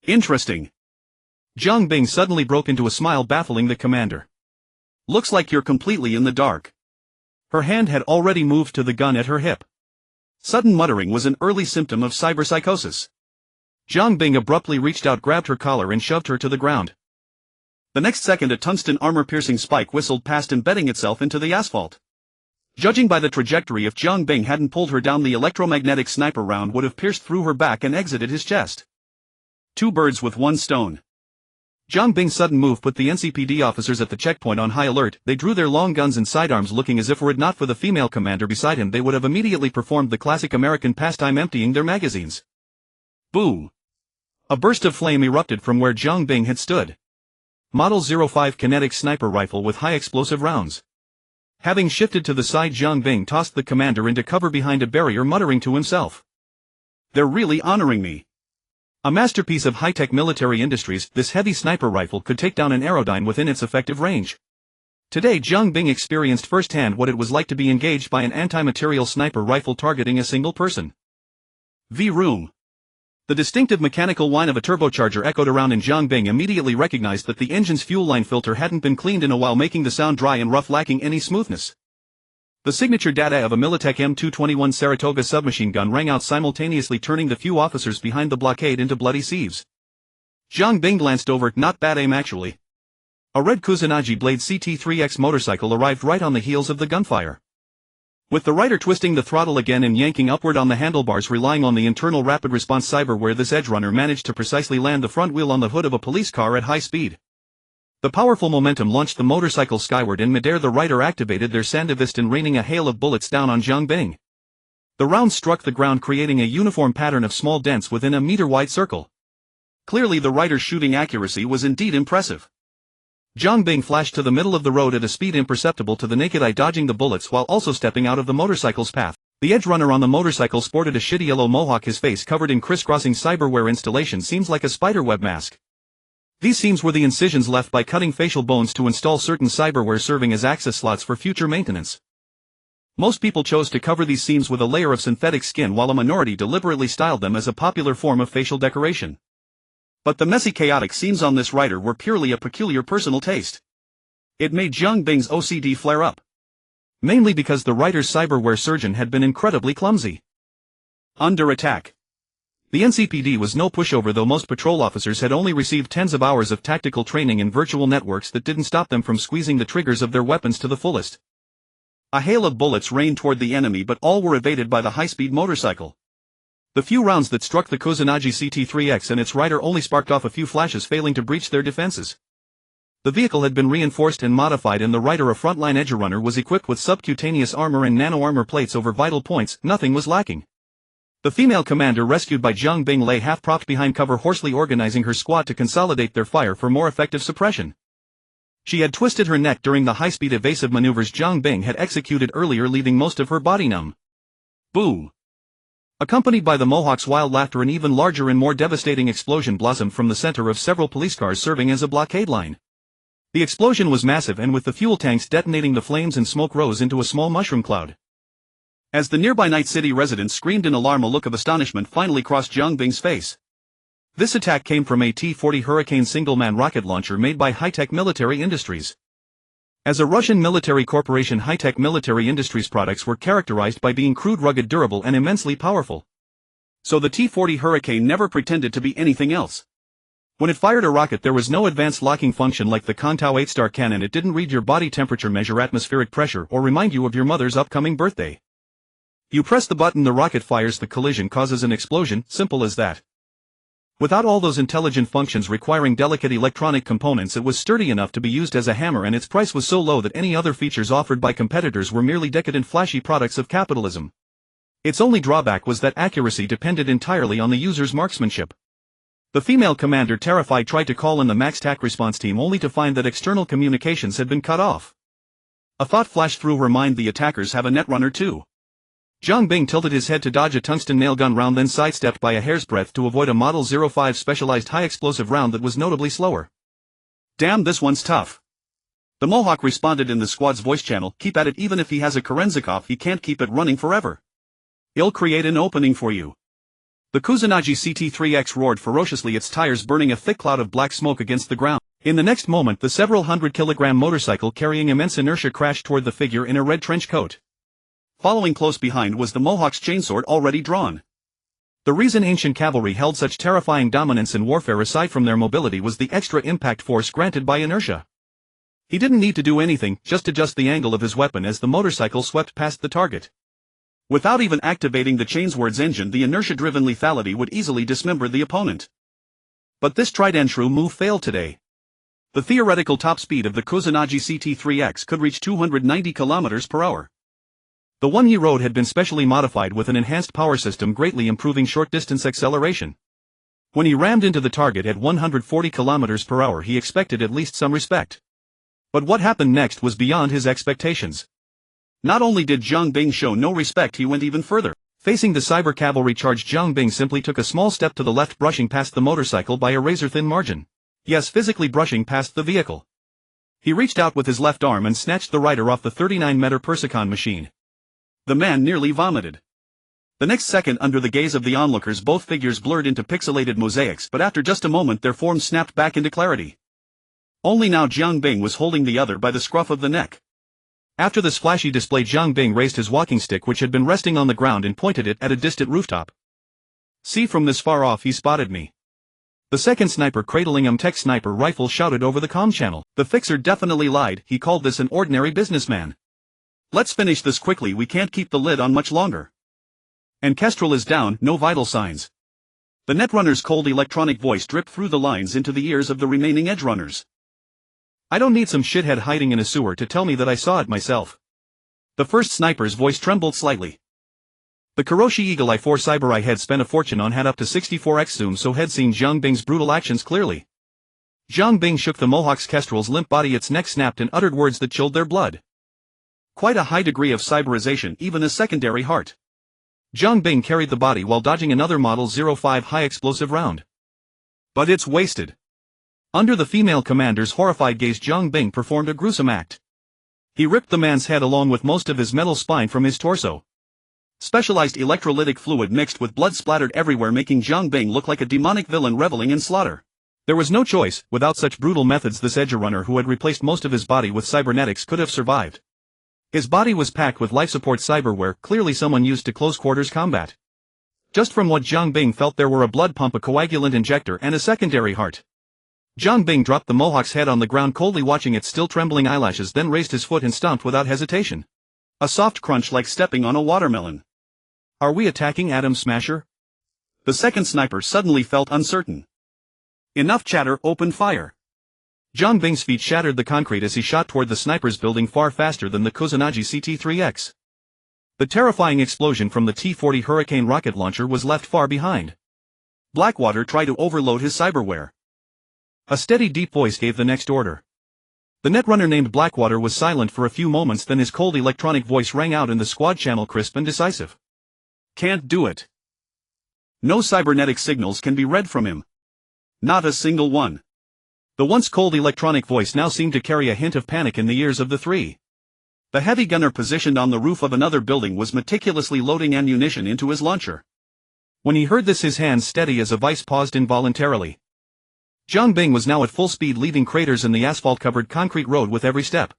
"Interesting." Jiang Bing suddenly broke into a smile, baffling the commander. "Looks like you're completely in the dark." Her hand had already moved to the gun at her hip. Sudden muttering was an early symptom of cyberpsychosis. Jiang Bing abruptly reached out, grabbed her collar and shoved her to the ground. The next second a tungsten armor-piercing spike whistled past, embedding itself into the asphalt. Judging by the trajectory, if Jiang Bing hadn't pulled her down, the electromagnetic sniper round would have pierced through her back and exited his chest. Two birds with one stone. Jiang Bing's sudden move put the NCPD officers at the checkpoint on high alert. They drew their long guns and sidearms, looking as if were it not for the female commander beside him they would have immediately performed the classic American pastime, emptying their magazines. Boom! A burst of flame erupted from where Jiang Bing had stood. Model 05 kinetic sniper rifle with high explosive rounds. Having shifted to the side, Jiang Bing tossed the commander into cover behind a barrier, muttering to himself, "They're really honoring me." A masterpiece of high-tech military industries, this heavy sniper rifle could take down an Aerodyne within its effective range. Today Jiang Bing experienced firsthand what it was like to be engaged by an anti-material sniper rifle targeting a single person. V-room. The distinctive mechanical whine of a turbocharger echoed around, and Jiang Bing immediately recognized that the engine's fuel line filter hadn't been cleaned in a while, making the sound dry and rough, lacking any smoothness. The signature data of a Militech M221 Saratoga submachine gun rang out simultaneously, turning the few officers behind the blockade into bloody sieves. Jiang Bing glanced over. Not bad aim, actually. A red Kusanagi Blade CT3X motorcycle arrived right on the heels of the gunfire. With the rider twisting the throttle again and yanking upward on the handlebars, relying on the internal rapid response cyberware, this edge runner managed to precisely land the front wheel on the hood of a police car at high speed. The powerful momentum launched the motorcycle skyward. In midair, the rider activated their Sandevistan, raining a hail of bullets down on Jiang Bing. The rounds struck the ground, creating a uniform pattern of small dents within a meter-wide circle. Clearly the rider's shooting accuracy was indeed impressive. Jiang Bing flashed to the middle of the road at a speed imperceptible to the naked eye, dodging the bullets while also stepping out of the motorcycle's path. The edge runner on the motorcycle sported a shitty yellow mohawk. His face, covered in crisscrossing cyberware installation, seems like a spiderweb mask. These seams were the incisions left by cutting facial bones to install certain cyberware, serving as access slots for future maintenance. Most people chose to cover these seams with a layer of synthetic skin, while a minority deliberately styled them as a popular form of facial decoration. But the messy, chaotic seams on this rider were purely a peculiar personal taste. It made Jiang Bing's OCD flare up. Mainly because the rider's cyberware surgeon had been incredibly clumsy. Under attack. The NCPD was no pushover, though most patrol officers had only received tens of hours of tactical training in virtual networks that didn't stop them from squeezing the triggers of their weapons to the fullest. A hail of bullets rained toward the enemy, but all were evaded by the high-speed motorcycle. The few rounds that struck the Kusanagi CT3X and its rider only sparked off a few flashes, failing to breach their defenses. The vehicle had been reinforced and modified, and the rider, a frontline edge runner, was equipped with subcutaneous armor and nano-armor plates over vital points. Nothing was lacking. The female commander rescued by Jiang Bing lay half-propped behind cover, hoarsely organizing her squad to consolidate their fire for more effective suppression. She had twisted her neck during the high-speed evasive maneuvers Jiang Bing had executed earlier, leaving most of her body numb. Boom! Accompanied by the Mohawk's wild laughter, an even larger and more devastating explosion blossomed from the center of several police cars, serving as a blockade line. The explosion was massive, and with the fuel tanks detonating, the flames and smoke rose into a small mushroom cloud. As the nearby Night City residents screamed in alarm, a look of astonishment finally crossed Jiang Bing's face. This attack came from a T-40 Hurricane single-man rocket launcher made by High-Tech Military Industries. As a Russian military corporation, High-Tech Military Industries products were characterized by being crude, rugged, durable, and immensely powerful. So the T-40 Hurricane never pretended to be anything else. When it fired a rocket, there was no advanced locking function like the Kontao 8-star cannon. It didn't read your body temperature, measure atmospheric pressure, or remind you of your mother's upcoming birthday. You press the button, the rocket fires, the collision causes an explosion, simple as that. Without all those intelligent functions requiring delicate electronic components, it was sturdy enough to be used as a hammer, and its price was so low that any other features offered by competitors were merely decadent, flashy products of capitalism. Its only drawback was that accuracy depended entirely on the user's marksmanship. The female commander, terrified, tried to call in the Max TAC response team, only to find that external communications had been cut off. A thought flashed through her mind: the attackers have a netrunner too. Zhang Bing tilted his head to dodge a tungsten nail gun round, then sidestepped by a hair's breadth to avoid a Model 05 specialized high-explosive round that was notably slower. Damn, this one's tough. The Mohawk responded in the squad's voice channel, keep at it. Even if he has a Kerenzikov, he can't keep it running forever. It'll create an opening for you. The Kusanagi CT-3X roared ferociously, its tires burning a thick cloud of black smoke against the ground. In the next moment, the several hundred-kilogram motorcycle carrying immense inertia crashed toward the figure in a red trench coat. Following close behind was the Mohawk's chainsword already drawn. The reason ancient cavalry held such terrifying dominance in warfare aside from their mobility was the extra impact force granted by inertia. He didn't need to do anything, just adjust the angle of his weapon as the motorcycle swept past the target. Without even activating the chainsword's engine, the inertia-driven lethality would easily dismember the opponent. But this tried-and-true move failed today. The theoretical top speed of the Kusanagi CT-3X could reach 290 km per hour. The one he rode had been specially modified with an enhanced power system greatly improving short-distance acceleration. When he rammed into the target at 140 km per hour, he expected at least some respect. But what happened next was beyond his expectations. Not only did Zhang Bing show no respect, he went even further. Facing the cyber cavalry charge, Zhang Bing simply took a small step to the left, brushing past the motorcycle by a razor-thin margin. Yes, physically brushing past the vehicle. He reached out with his left arm and snatched the rider off the 39-meter Persicon machine. The man nearly vomited. The next second, under the gaze of the onlookers, both figures blurred into pixelated mosaics, but after just a moment their forms snapped back into clarity. Only now Zhang Bing was holding the other by the scruff of the neck. After this flashy display, Zhang Bing raised his walking stick, which had been resting on the ground, and pointed it at a distant rooftop. See, from this far off he spotted me. The second sniper, cradling a tech sniper rifle, shouted over the comm channel. The fixer definitely lied. He called this an ordinary businessman. Let's finish this quickly, we can't keep the lid on much longer. And Kestrel is down, no vital signs. The netrunner's cold electronic voice dripped through the lines into the ears of the remaining edge runners. I don't need some shithead hiding in a sewer to tell me that I saw it myself. The first sniper's voice trembled slightly. The Kuroshi Eagle I-4 Cyber I had spent a fortune on had up to 64x zoom, so had seen Zhang Bing's brutal actions clearly. Zhang Bing shook the Mohawk's Kestrel's limp body, its neck snapped, and uttered words that chilled their blood. Quite a high degree of cyberization, even a secondary heart. Zhang Bing carried the body while dodging another Model 05 high-explosive round. But it's wasted. Under the female commander's horrified gaze, Zhang Bing performed a gruesome act. He ripped the man's head along with most of his metal spine from his torso. Specialized electrolytic fluid mixed with blood splattered everywhere, making Zhang Bing look like a demonic villain reveling in slaughter. There was no choice. Without such brutal methods, this edge runner who had replaced most of his body with cybernetics could have survived. His body was packed with life support cyberware, clearly someone used to close-quarters combat. Just from what Zhang Bing felt, there were a blood pump, a coagulant injector, and a secondary heart. Zhang Bing dropped the Mohawk's head on the ground, coldly watching its still trembling eyelashes, then raised his foot and stomped without hesitation. A soft crunch like stepping on a watermelon. Are we attacking Atom Smasher? The second sniper suddenly felt uncertain. Enough chatter, open fire. Zhang Bing's feet shattered the concrete as he shot toward the sniper's building far faster than the Kusanagi CT-3X. The terrifying explosion from the T-40 Hurricane rocket launcher was left far behind. Blackwater tried to overload his cyberware. A steady, deep voice gave the next order. The netrunner named Blackwater was silent for a few moments, then his cold electronic voice rang out in the squad channel, crisp and decisive. Can't do it. No cybernetic signals can be read from him. Not a single one. The once cold electronic voice now seemed to carry a hint of panic in the ears of the three. The heavy gunner positioned on the roof of another building was meticulously loading ammunition into his launcher. When he heard this, his hands steady as a vice paused involuntarily. Zhang Bing was now at full speed, leaving craters in the asphalt-covered concrete road with every step.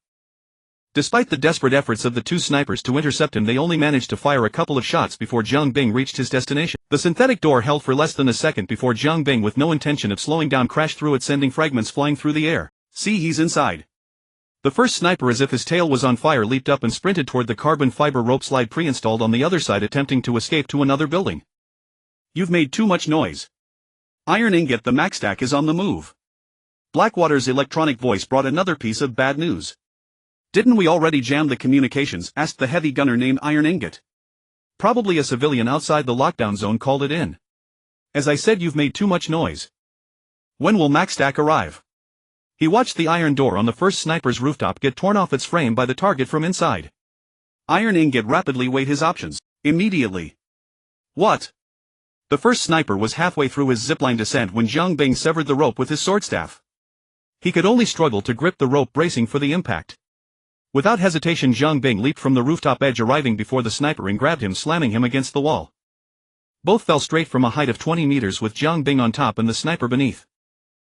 Despite the desperate efforts of the two snipers to intercept him, they only managed to fire a couple of shots before Zhang Bing reached his destination. The synthetic door held for less than a second before Zhang Bing, with no intention of slowing down, crashed through it, sending fragments flying through the air. See, he's inside. The first sniper, as if his tail was on fire, leaped up and sprinted toward the carbon fiber rope slide pre-installed on the other side, attempting to escape to another building. You've made too much noise. Iron Ingot, the Maxtac is on the move. Blackwater's electronic voice brought another piece of bad news. Didn't we already jam the communications? Asked the heavy gunner named Iron Ingot. Probably a civilian outside the lockdown zone called it in. As I said, you've made too much noise. When will Maxtac arrive? He watched the iron door on the first sniper's rooftop get torn off its frame by the target from inside. Iron Ingot rapidly weighed his options. Immediately. What? The first sniper was halfway through his zipline descent when Zhang Bing severed the rope with his swordstaff. He could only struggle to grip the rope, bracing for the impact. Without hesitation, Zhang Bing leaped from the rooftop edge, arriving before the sniper, and grabbed him, slamming him against the wall. Both fell straight from a height of 20 meters, with Zhang Bing on top and the sniper beneath.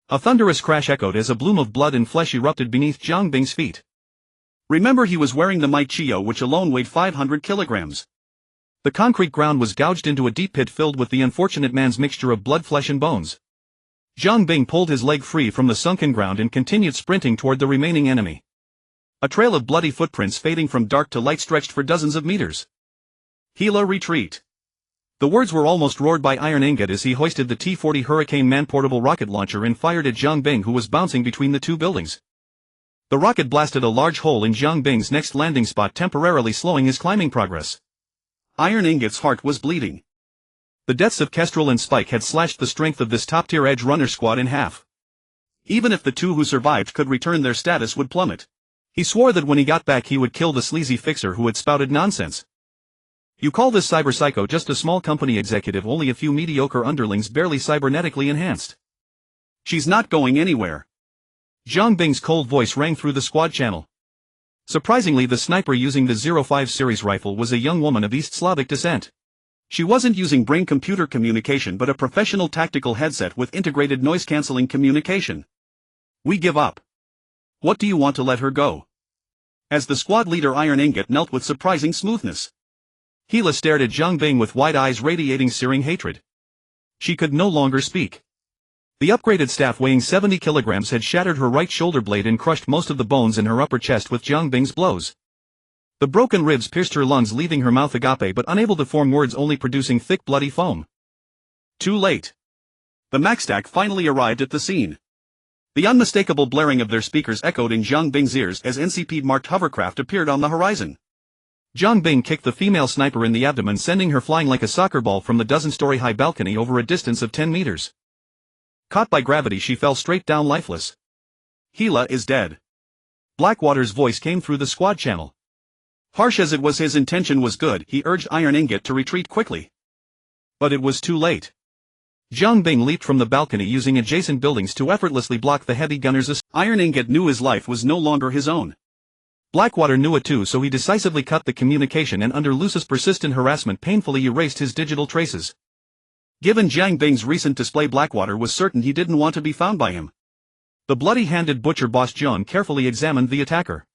A thunderous crash echoed as a bloom of blood and flesh erupted beneath Zhang Bing's feet. Remember, he was wearing the Might Chio, which alone weighed 500 kilograms. The concrete ground was gouged into a deep pit filled with the unfortunate man's mixture of blood, flesh and bones. Zhang Bing pulled his leg free from the sunken ground and continued sprinting toward the remaining enemy. A trail of bloody footprints fading from dark to light stretched for dozens of meters. Hela, retreat. The words were almost roared by Iron Ingot as he hoisted the T-40 Hurricane man-portable rocket launcher and fired at Zhang Bing, who was bouncing between the two buildings. The rocket blasted a large hole in Zhang Bing's next landing spot, temporarily slowing his climbing progress. Iron Ingot's heart was bleeding. The deaths of Kestrel and Spike had slashed the strength of this top-tier Edge Runner squad in half. Even if the two who survived could return, their status would plummet. He swore that when he got back he would kill the sleazy fixer who had spouted nonsense. You call this cyber psycho just a small company executive, only a few mediocre underlings barely cybernetically enhanced. She's not going anywhere. Zhang Bing's cold voice rang through the squad channel. Surprisingly, the sniper using the 05 series rifle was a young woman of East Slavic descent. She wasn't using brain-computer communication but a professional tactical headset with integrated noise-canceling communication. We give up. What do you want to let her go? As the squad leader, Iron Ingot knelt with surprising smoothness. Hela stared at Zhang Bing with wide eyes radiating searing hatred. She could no longer speak. The upgraded staff weighing 70 kilograms had shattered her right shoulder blade and crushed most of the bones in her upper chest with Zhang Bing's blows. The broken ribs pierced her lungs, leaving her mouth agape but unable to form words, only producing thick bloody foam. Too late. The Maxtac finally arrived at the scene. The unmistakable blaring of their speakers echoed in Zhang Bing's ears as NCP-marked hovercraft appeared on the horizon. Zhang Bing kicked the female sniper in the abdomen, sending her flying like a soccer ball from the dozen-story-high balcony over a distance of 10 meters. Caught by gravity, she fell straight down lifeless. Hela is dead. Blackwater's voice came through the squad channel. Harsh as it was, his intention was good. He urged Iron Ingot to retreat quickly. But it was too late. Zhang Bing leaped from the balcony, using adjacent buildings to effortlessly block the heavy gunners. Iron Ingot knew his life was no longer his own. Blackwater knew it too, so he decisively cut the communication and, under NUSA's persistent harassment, painfully erased his digital traces. Given Zhang Bing's recent display, Blackwater was certain he didn't want to be found by him. The bloody-handed butcher boss John carefully examined the attacker.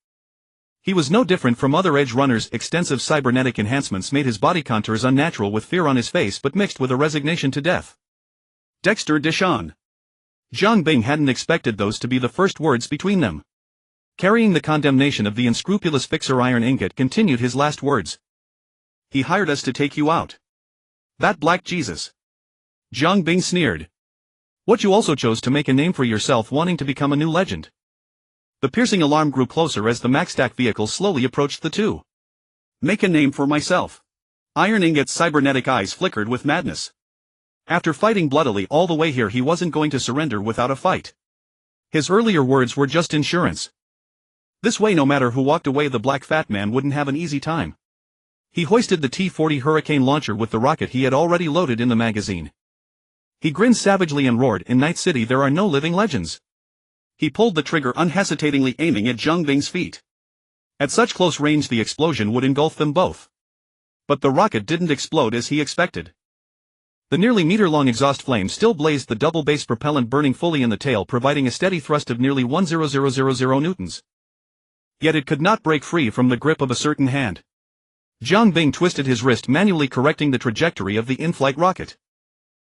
He was no different from other Edge Runners. Extensive cybernetic enhancements made his body contours unnatural, with fear on his face but mixed with a resignation to death. Dexter Deshawn. Zhang Bing hadn't expected those to be the first words between them. Carrying the condemnation of the unscrupulous fixer, Iron Ingot continued his last words. He hired us to take you out. That black Jesus. Zhang Bing sneered. What, you also chose to make a name for yourself, wanting to become a new legend? The piercing alarm grew closer as the Maxtac vehicle slowly approached the two. Make a name for myself. Iron Ingot's cybernetic eyes flickered with madness. After fighting bloodily all the way here, he wasn't going to surrender without a fight. His earlier words were just insurance. This way, no matter who walked away, the black fat man wouldn't have an easy time. He hoisted the T-40 Hurricane launcher with the rocket he had already loaded in the magazine. He grinned savagely and roared, "In Night City there are no living legends." He pulled the trigger, unhesitatingly aiming at Zhang Bing's feet. At such close range, the explosion would engulf them both. But the rocket didn't explode as he expected. The nearly meter-long exhaust flame still blazed, the double-base propellant burning fully in the tail, providing a steady thrust of nearly 1,000 newtons. Yet it could not break free from the grip of a certain hand. Zhang Bing twisted his wrist, manually correcting the trajectory of the in-flight rocket.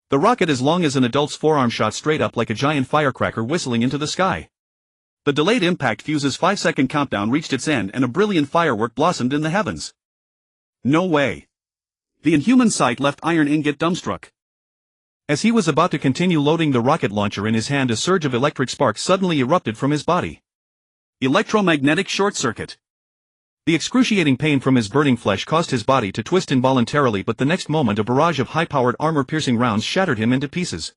The rocket, as long as an adult's forearm, shot straight up like a giant firecracker whistling into the sky. The delayed impact fuse's 5-second countdown reached its end and a brilliant firework blossomed in the heavens. No way. The inhuman sight left Iron Ingot dumbstruck. As he was about to continue loading the rocket launcher in his hand, a surge of electric sparks suddenly erupted from his body. Electromagnetic short circuit. The excruciating pain from his burning flesh caused his body to twist involuntarily, but the next moment a barrage of high-powered armor-piercing rounds shattered him into pieces.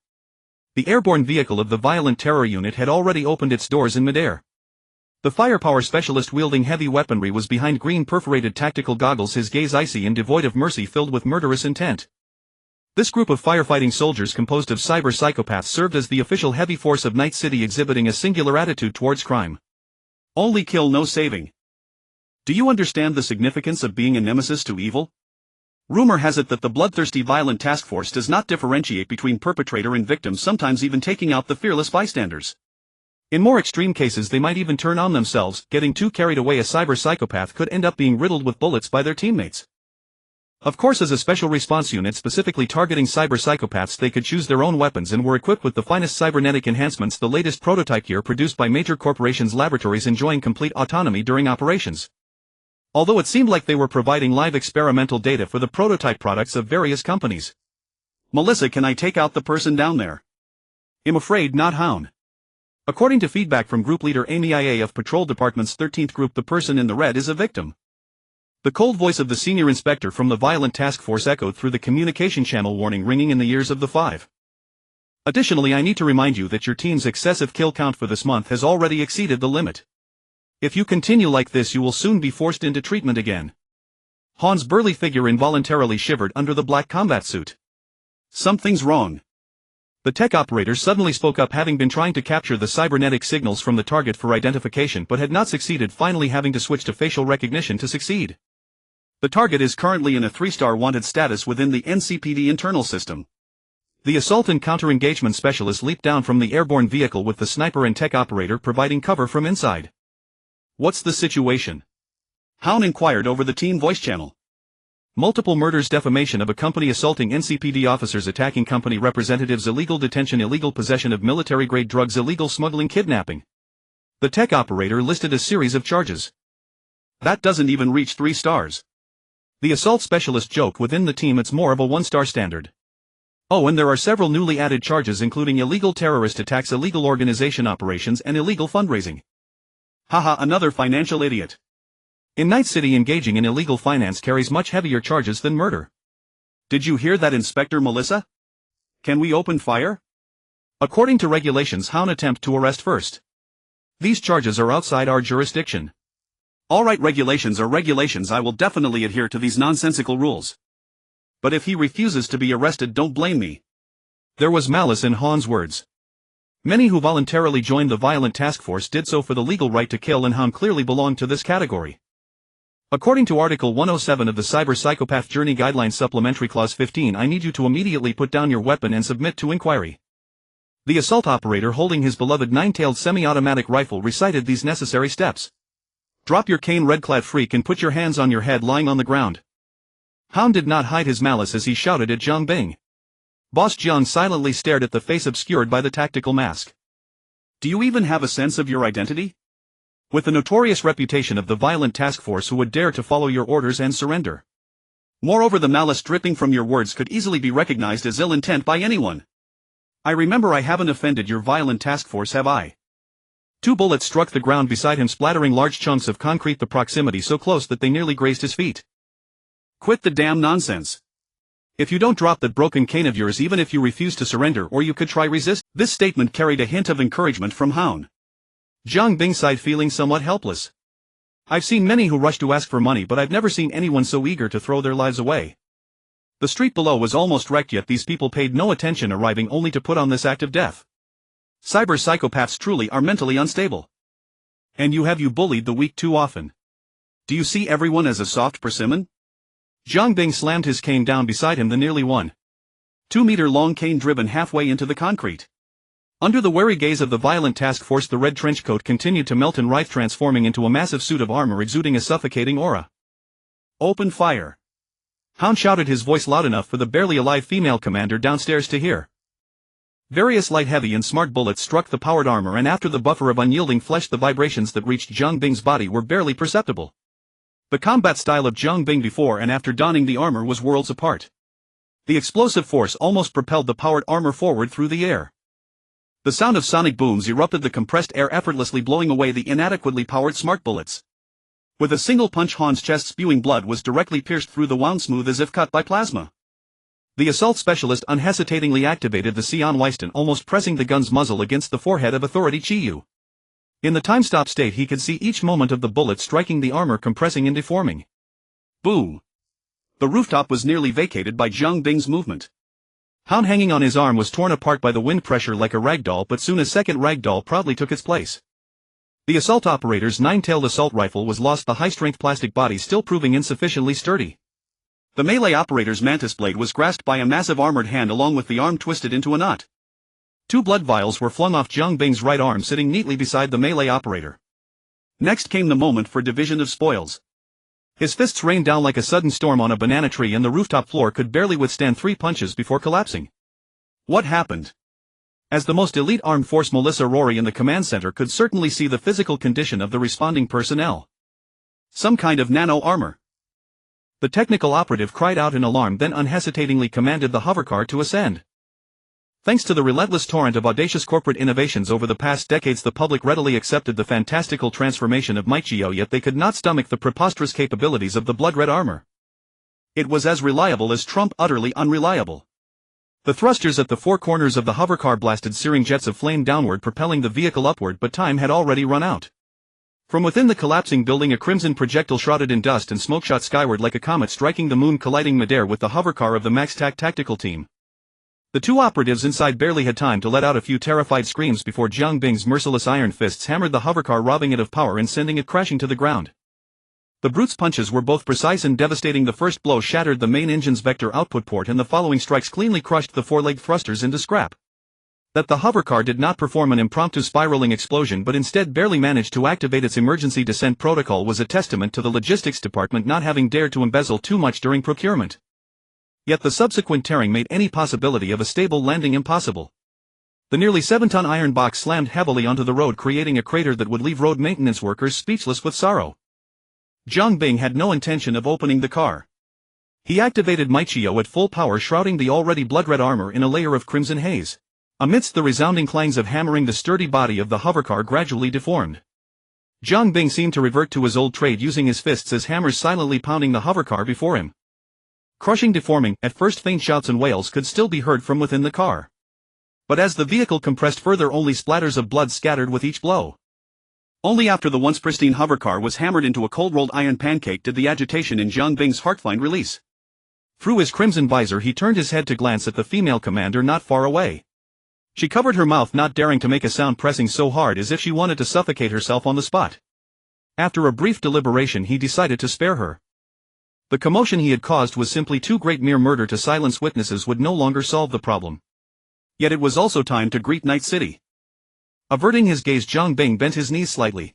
The airborne vehicle of the Violent Terror Unit had already opened its doors in midair. The firepower specialist wielding heavy weaponry was behind green perforated tactical goggles, his gaze icy and devoid of mercy, filled with murderous intent. This group of firefighting soldiers composed of cyber psychopaths served as the official heavy force of Night City, exhibiting a singular attitude towards crime. Only kill, no saving. Do you understand the significance of being a nemesis to evil? Rumor has it that the bloodthirsty violent task force does not differentiate between perpetrator and victim, sometimes even taking out the fearless bystanders. In more extreme cases they might even turn on themselves. Getting too carried away, a cyber psychopath could end up being riddled with bullets by their teammates. Of course, as a special response unit specifically targeting cyber psychopaths, they could choose their own weapons and were equipped with the finest cybernetic enhancements, the latest prototype gear produced by major corporations' laboratories, enjoying complete autonomy during operations. Although it seemed like they were providing live experimental data for the prototype products of various companies. Melissa, can I take out the person down there? I'm afraid not, Hound. According to feedback from group leader Amy IA of Patrol Department's 13th group, the person in the red is a victim. The cold voice of the senior inspector from the violent task force echoed through the communication channel, warning ringing in the ears of the five. Additionally, I need to remind you that your team's excessive kill count for this month has already exceeded the limit. If you continue like this, you will soon be forced into treatment again. Han's burly figure involuntarily shivered under the black combat suit. Something's wrong. The tech operator suddenly spoke up, having been trying to capture the cybernetic signals from the target for identification but had not succeeded, finally having to switch to facial recognition to succeed. The target is currently in a 3-star wanted status within the NCPD internal system. The assault and counter-engagement specialist leaped down from the airborne vehicle with the sniper and tech operator providing cover from inside. What's the situation? Hound inquired over the team voice channel. Multiple murders, defamation of a company, assaulting NCPD officers, attacking company representatives, illegal detention, illegal possession of military-grade drugs, illegal smuggling, kidnapping. The tech operator listed a series of charges. That doesn't even reach 3 stars. The assault specialist joked, within the team it's more of a 1-star standard. Oh, and there are several newly added charges, including illegal terrorist attacks, illegal organization operations, and illegal fundraising. Haha, another financial idiot. In Night City, engaging in illegal finance carries much heavier charges than murder. Did you hear that, Inspector Melissa? Can we open fire? According to regulations, Hound attempt to arrest first. These charges are outside our jurisdiction. Alright, regulations are regulations, I will definitely adhere to these nonsensical rules. But if he refuses to be arrested, don't blame me. There was malice in Han's words. Many who voluntarily joined the violent task force did so for the legal right to kill, and Han clearly belonged to this category. According to Article 107 of the Cyber Psychopath Journey Guidelines Supplementary Clause 15, I need you to immediately put down your weapon and submit to inquiry. The assault operator, holding his beloved 9-tailed semi-automatic rifle, recited these necessary steps. Drop your cane, red-clad freak, and put your hands on your head, lying on the ground. Hound did not hide his malice as he shouted at Jiang Bing. Boss Jiang silently stared at the face obscured by the tactical mask. Do you even have a sense of your identity? With the notorious reputation of the violent task force, who would dare to follow your orders and surrender? Moreover, the malice dripping from your words could easily be recognized as ill intent by anyone. I remember I haven't offended your violent task force, have I? 2 bullets struck the ground beside him, splattering large chunks of concrete, the proximity so close that they nearly grazed his feet. Quit the damn nonsense. If you don't drop that broken cane of yours, even if you refuse to surrender, or you could try resist. This statement carried a hint of encouragement from Hound. Jiang Bing sighed, feeling somewhat helpless. I've seen many who rush to ask for money, but I've never seen anyone so eager to throw their lives away. The street below was almost wrecked, yet these people paid no attention, arriving only to put on this act of death. Cyber psychopaths truly are mentally unstable. And you bullied the weak too often. Do you see everyone as a soft persimmon? Jiang Bing slammed his cane down beside him, the nearly 1.2-meter-long cane driven halfway into the concrete. Under the wary gaze of the violent task force, the red trench coat continued to melt and writhe, transforming into a massive suit of armor exuding a suffocating aura. Open fire! Hound shouted, his voice loud enough for the barely alive female commander downstairs to hear. Various light, heavy, and smart bullets struck the powered armor, and after the buffer of unyielding flesh, the vibrations that reached Jiang Bing's body were barely perceptible. The combat style of Jiang Bing before and after donning the armor was worlds apart. The explosive force almost propelled the powered armor forward through the air. The sound of sonic booms erupted, the compressed air effortlessly blowing away the inadequately powered smart bullets. With a single punch, Han's chest, spewing blood, was directly pierced through the wound, smooth as if cut by plasma. The assault specialist unhesitatingly activated the Sion Weiston, almost pressing the gun's muzzle against the forehead of Authority Chiyu. In the time-stop state he could see each moment of the bullet striking the armor, compressing and deforming. Boom! The rooftop was nearly vacated by Jiang Bing's movement. Han hanging on his arm was torn apart by the wind pressure like a ragdoll, but soon a second ragdoll proudly took its place. The assault operator's 9-tailed assault rifle was lost, the high-strength plastic body still proving insufficiently sturdy. The melee operator's mantis blade was grasped by a massive armored hand along with the arm twisted into a knot. 2 blood vials were flung off Jiang Bing's right arm, sitting neatly beside the melee operator. Next came the moment for division of spoils. His fists rained down like a sudden storm on a banana tree, and the rooftop floor could barely withstand 3 punches before collapsing. What happened? As the most elite armed force, Melissa Rory in the command center could certainly see the physical condition of the responding personnel. Some kind of nano armor. The technical operative cried out in alarm, then unhesitatingly commanded the hovercar to ascend. Thanks to the relentless torrent of audacious corporate innovations over the past decades, the public readily accepted the fantastical transformation of Maichio, yet they could not stomach the preposterous capabilities of the blood-red armor. It was as reliable as Trump, utterly unreliable. The thrusters at the 4 corners of the hovercar blasted searing jets of flame downward, propelling the vehicle upward, but time had already run out. From within the collapsing building, a crimson projectile shrouded in dust and smoke shot skyward like a comet striking the moon, colliding midair with the hovercar of the MaxTac tactical team. The 2 operatives inside barely had time to let out a few terrified screams before Jiang Bing's merciless iron fists hammered the hovercar, robbing it of power and sending it crashing to the ground. The brute's punches were both precise and devastating. The first blow shattered the main engine's vector output port, and the following strikes cleanly crushed the 4-leg thrusters into scrap. That the hovercar did not perform an impromptu spiraling explosion but instead barely managed to activate its emergency descent protocol was a testament to the logistics department not having dared to embezzle too much during procurement. Yet the subsequent tearing made any possibility of a stable landing impossible. The nearly 7-ton iron box slammed heavily onto the road, creating a crater that would leave road maintenance workers speechless with sorrow. Jiang Bing had no intention of opening the car. He activated Maichio at full power, shrouding the already blood-red armor in a layer of crimson haze. Amidst the resounding clangs of hammering, the sturdy body of the hovercar gradually deformed. Jiang Bing seemed to revert to his old trade, using his fists as hammers, silently pounding the hovercar before him. Crushing, deforming, at first faint shouts and wails could still be heard from within the car. But as the vehicle compressed further, only splatters of blood scattered with each blow. Only after the once pristine hovercar was hammered into a cold-rolled iron pancake did the agitation in Jiang Bing's heart find release. Through his crimson visor he turned his head to glance at the female commander not far away. She covered her mouth, not daring to make a sound, pressing so hard as if she wanted to suffocate herself on the spot. After a brief deliberation he decided to spare her. The commotion he had caused was simply too great. Mere murder to silence witnesses would no longer solve the problem. Yet it was also time to greet Night City. Averting his gaze, Jiang Bing bent his knees slightly.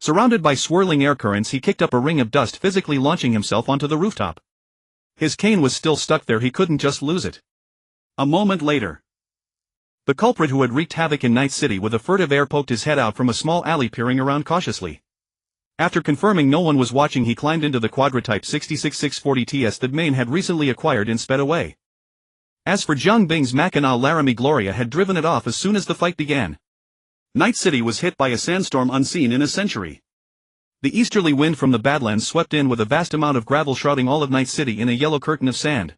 Surrounded by swirling air currents, he kicked up a ring of dust, physically launching himself onto the rooftop. His cane was still stuck there, he couldn't just lose it. A moment later, the culprit who had wreaked havoc in Night City with a furtive air poked his head out from a small alley, peering around cautiously. After confirming no one was watching, he climbed into the Quadrotype 66640 TS that Maine had recently acquired and sped away. As for Jiang Bing's Mackinac Laramie, Gloria had driven it off as soon as the fight began. Night City was hit by a sandstorm unseen in a century. The easterly wind from the Badlands swept in with a vast amount of gravel, shrouding all of Night City in a yellow curtain of sand.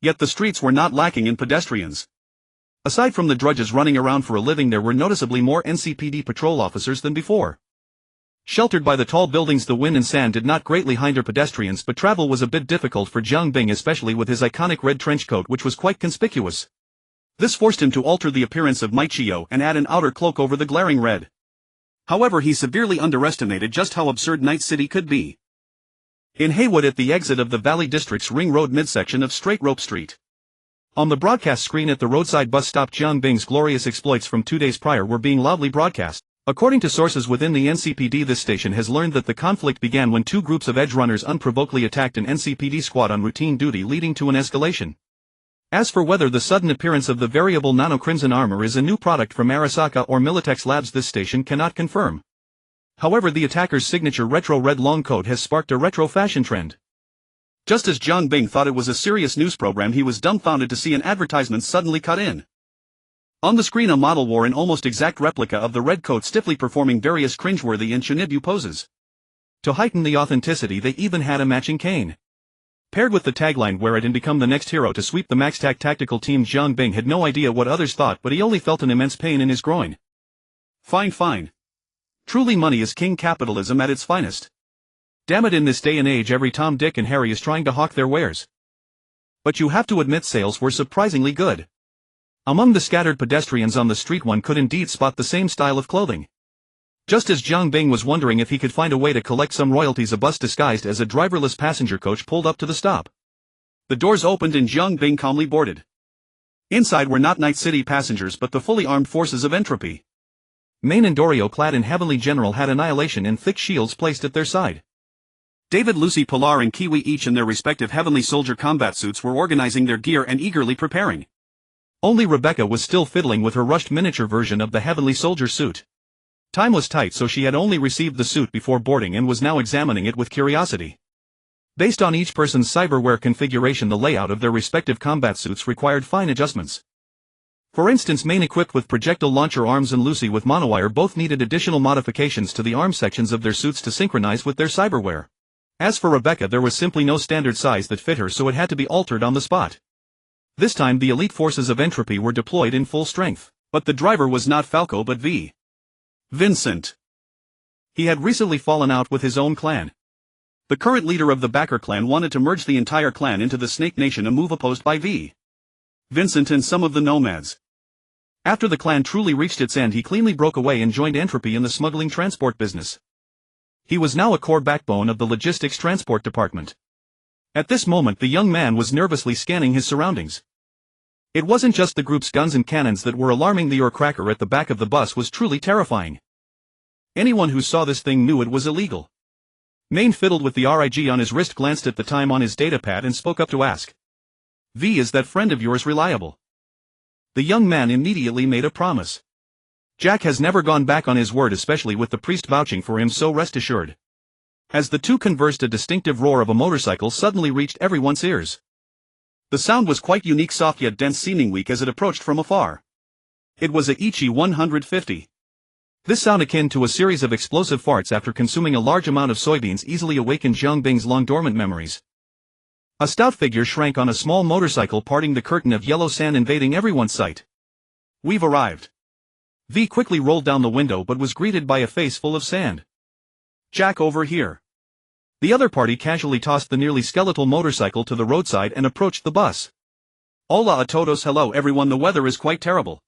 Yet the streets were not lacking in pedestrians. Aside from the drudges running around for a living, there were noticeably more NCPD patrol officers than before. Sheltered by the tall buildings, the wind and sand did not greatly hinder pedestrians, but travel was a bit difficult for Jiang Bing, especially with his iconic red trench coat, which was quite conspicuous. This forced him to alter the appearance of Maichio and add an outer cloak over the glaring red. However, he severely underestimated just how absurd Night City could be. In Heywood, at the exit of the Valley District's ring road midsection of Straight Rope Street. On the broadcast screen at the roadside bus stop, Jiang Bing's glorious exploits from 2 days prior were being loudly broadcast. According to sources within the NCPD, this station has learned that the conflict began when 2 groups of edge runners unprovokedly attacked an NCPD squad on routine duty, leading to an escalation. As for whether the sudden appearance of the variable nano-crimson armor is a new product from Arasaka or Militex Labs, this station cannot confirm. However, the attacker's signature retro red long coat has sparked a retro fashion trend. Just as Jiang Bing thought it was a serious news program, he was dumbfounded to see an advertisement suddenly cut in. On the screen, a model wore an almost exact replica of the red coat, stiffly performing various cringeworthy and Shinibu poses. To heighten the authenticity, they even had a matching cane. Paired with the tagline, "Wear it and become the next hero to sweep the MaxTac tactical team," Jiang Bing had no idea what others thought, but he only felt an immense pain in his groin. Fine. Truly money is king capitalism at its finest. Damn it, in this day and age every Tom, Dick and Harry is trying to hawk their wares. But you have to admit sales were surprisingly good. Among the scattered pedestrians on the street one could indeed spot the same style of clothing. Just as Jiang Bing was wondering if he could find a way to collect some royalties, a bus disguised as a driverless passenger coach pulled up to the stop. The doors opened and Jiang Bing calmly boarded. Inside were not Night City passengers but the fully armed forces of entropy. Maine and Dorio, clad in heavenly general, had annihilation and thick shields placed at their side. David, Lucy, Pilar and Kiwi, each in their respective heavenly soldier combat suits, were organizing their gear and eagerly preparing. Only Rebecca was still fiddling with her rushed miniature version of the heavenly soldier suit. Time was tight, so she had only received the suit before boarding and was now examining it with curiosity. Based on each person's cyberware configuration, the layout of their respective combat suits required fine adjustments. For instance, Maine, equipped with projectile launcher arms, and Lucy with monowire, both needed additional modifications to the arm sections of their suits to synchronize with their cyberware. As for Rebecca, there was simply no standard size that fit her, so it had to be altered on the spot. This time the elite forces of entropy were deployed in full strength. But the driver was not Falco but Vincent. He had recently fallen out with his own clan. The current leader of the Backer clan wanted to merge the entire clan into the Snake Nation, a move opposed by Vincent and some of the nomads. After the clan truly reached its end, he cleanly broke away and joined entropy in the smuggling transport business. He was now a core backbone of the logistics transport department. At this moment the young man was nervously scanning his surroundings. It wasn't just the group's guns and cannons that were alarming. The ore cracker at the back of the bus was truly terrifying. Anyone who saw this thing knew it was illegal. Maine fiddled with the RIG on his wrist, glanced at the time on his datapad and spoke up to ask. Is that friend of yours reliable? The young man immediately made a promise. Jack has never gone back on his word, especially with the priest vouching for him, so rest assured. As the two conversed, a distinctive roar of a motorcycle suddenly reached everyone's ears. The sound was quite unique, soft yet dense, seeming weak as it approached from afar. It was a Ichi 150. This sound, akin to a series of explosive farts after consuming a large amount of soybeans, easily awakened Jiang Bing's long-dormant memories. A stout figure shrank on a small motorcycle, parting the curtain of yellow sand, invading everyone's sight. We've arrived. V quickly rolled down the window but was greeted by a face full of sand. Jack, over here. The other party casually tossed the nearly skeletal motorcycle to the roadside and approached the bus. Hola a todos, hello everyone, the weather is quite terrible.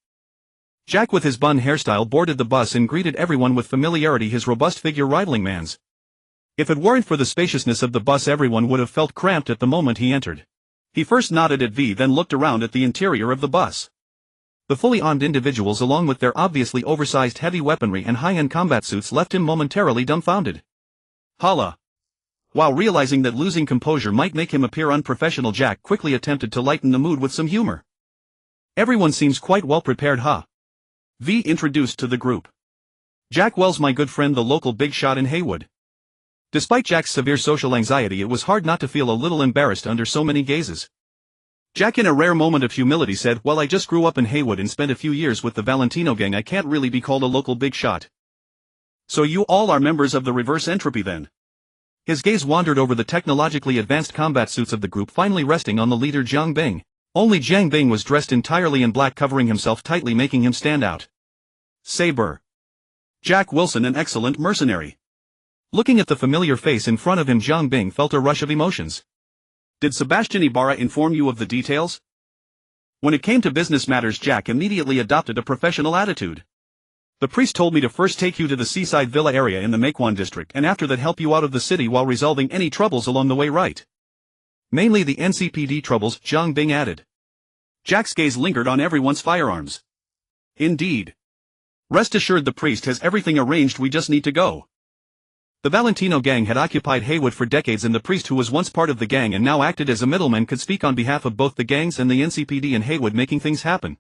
Jack, with his bun hairstyle, boarded the bus and greeted everyone with familiarity, his robust figure rivaling Man's. If it weren't for the spaciousness of the bus, everyone would have felt cramped at the moment he entered. He first nodded at V, then looked around at the interior of the bus. The fully armed individuals, along with their obviously oversized heavy weaponry and high-end combat suits, left him momentarily dumbfounded. Holla! While realizing that losing composure might make him appear unprofessional, Jack quickly attempted to lighten the mood with some humor. Everyone seems quite well prepared, huh? V introduced to the group. Jack Wells, my good friend, the local big shot in Heywood. Despite Jack's severe social anxiety, it was hard not to feel a little embarrassed under so many gazes. Jack, in a rare moment of humility, said, well, I just grew up in Heywood and spent a few years with the Valentino gang. I can't really be called a local big shot. So you all are members of the reverse entropy then? His gaze wandered over the technologically advanced combat suits of the group, finally resting on the leader Jiang Bing. Only Jiang Bing was dressed entirely in black, covering himself tightly, making him stand out. Saber. Jack Wilson, an excellent mercenary. Looking at the familiar face in front of him, Jiang Bing felt a rush of emotions. Did Sebastian Ibarra inform you of the details? When it came to business matters, Jack immediately adopted a professional attitude. The priest told me to first take you to the seaside villa area in the Manhwa district, and after that help you out of the city while resolving any troubles along the way, right? Mainly the NCPD troubles, Jiang Bing added. Jack's gaze lingered on everyone's firearms. Indeed. Rest assured, the priest has everything arranged, we just need to go. The Valentino gang had occupied Heywood for decades, and the priest, who was once part of the gang and now acted as a middleman, could speak on behalf of both the gangs and the NCPD in Heywood, making things happen.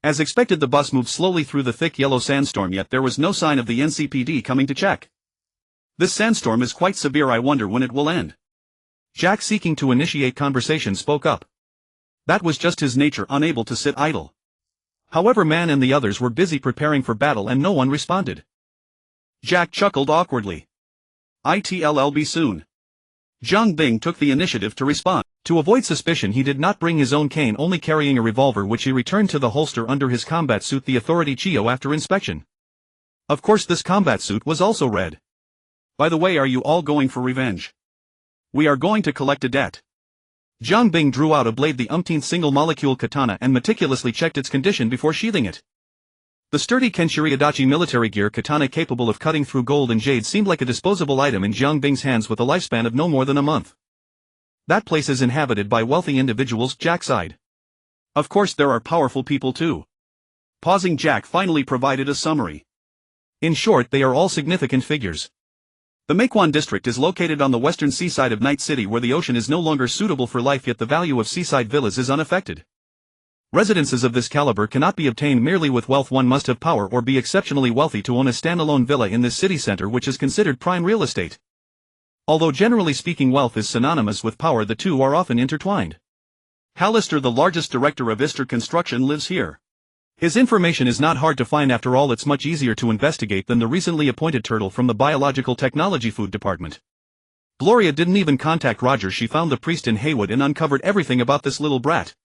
As expected, the bus moved slowly through the thick yellow sandstorm, yet there was no sign of the NCPD coming to check. This sandstorm is quite severe, I wonder when it will end. Jack, seeking to initiate conversation, spoke up. That was just his nature, unable to sit idle. However, Man and the others were busy preparing for battle and no one responded. Jack chuckled awkwardly. It'll be soon. Jiang Bing took the initiative to respond. To avoid suspicion, he did not bring his own cane, only carrying a revolver which he returned to the holster under his combat suit, the authority Chio, after inspection. Of course this combat suit was also red. By the way, are you all going for revenge? We are going to collect a debt. Jiang Bing drew out a blade, the umpteenth single-molecule katana, and meticulously checked its condition before sheathing it. The sturdy Kenshiri Adachi military gear katana capable of cutting through gold and jade seemed like a disposable item in Jiang Bing's hands with a lifespan of no more than a month. That place is inhabited by wealthy individuals, Jack sighed. Of course there are powerful people too. Pausing, Jack finally provided a summary. In short, they are all significant figures. The Mequon district is located on the western seaside of Night City, where the ocean is no longer suitable for life, yet the value of seaside villas is unaffected. Residences of this caliber cannot be obtained merely with wealth. One must have power or be exceptionally wealthy to own a standalone villa in this city center, which is considered prime real estate. Although generally speaking wealth is synonymous with power, the two are often intertwined. Hallister, the largest director of Ister Construction, lives here. His information is not hard to find. After all, it's much easier to investigate than the recently appointed turtle from the Biological Technology Food Department. Gloria didn't even contact Roger. She found the priest in Heywood and uncovered everything about this little brat.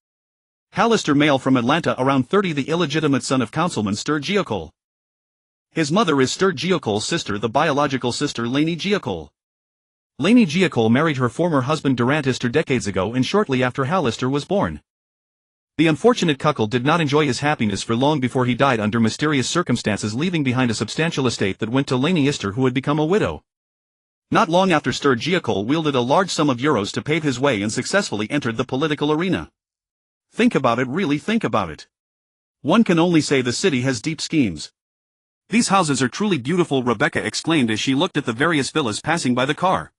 Hallister, male from Atlanta, around 30, the illegitimate son of Councilman Stur Geocole. His mother is Stur Geocole's sister, the biological sister Lainey Geocole. Lainey Geocole married her former husband Durant Ister decades ago and shortly after Hallister was born. The unfortunate cuckold did not enjoy his happiness for long before he died under mysterious circumstances, leaving behind a substantial estate that went to Lainey Ister, who had become a widow. Not long after, Stur Geocole wielded a large sum of euros to pave his way and successfully entered the political arena. Think about it, really think about it. One can only say the city has deep schemes. These houses are truly beautiful, Rebecca exclaimed as she looked at the various villas passing by the car.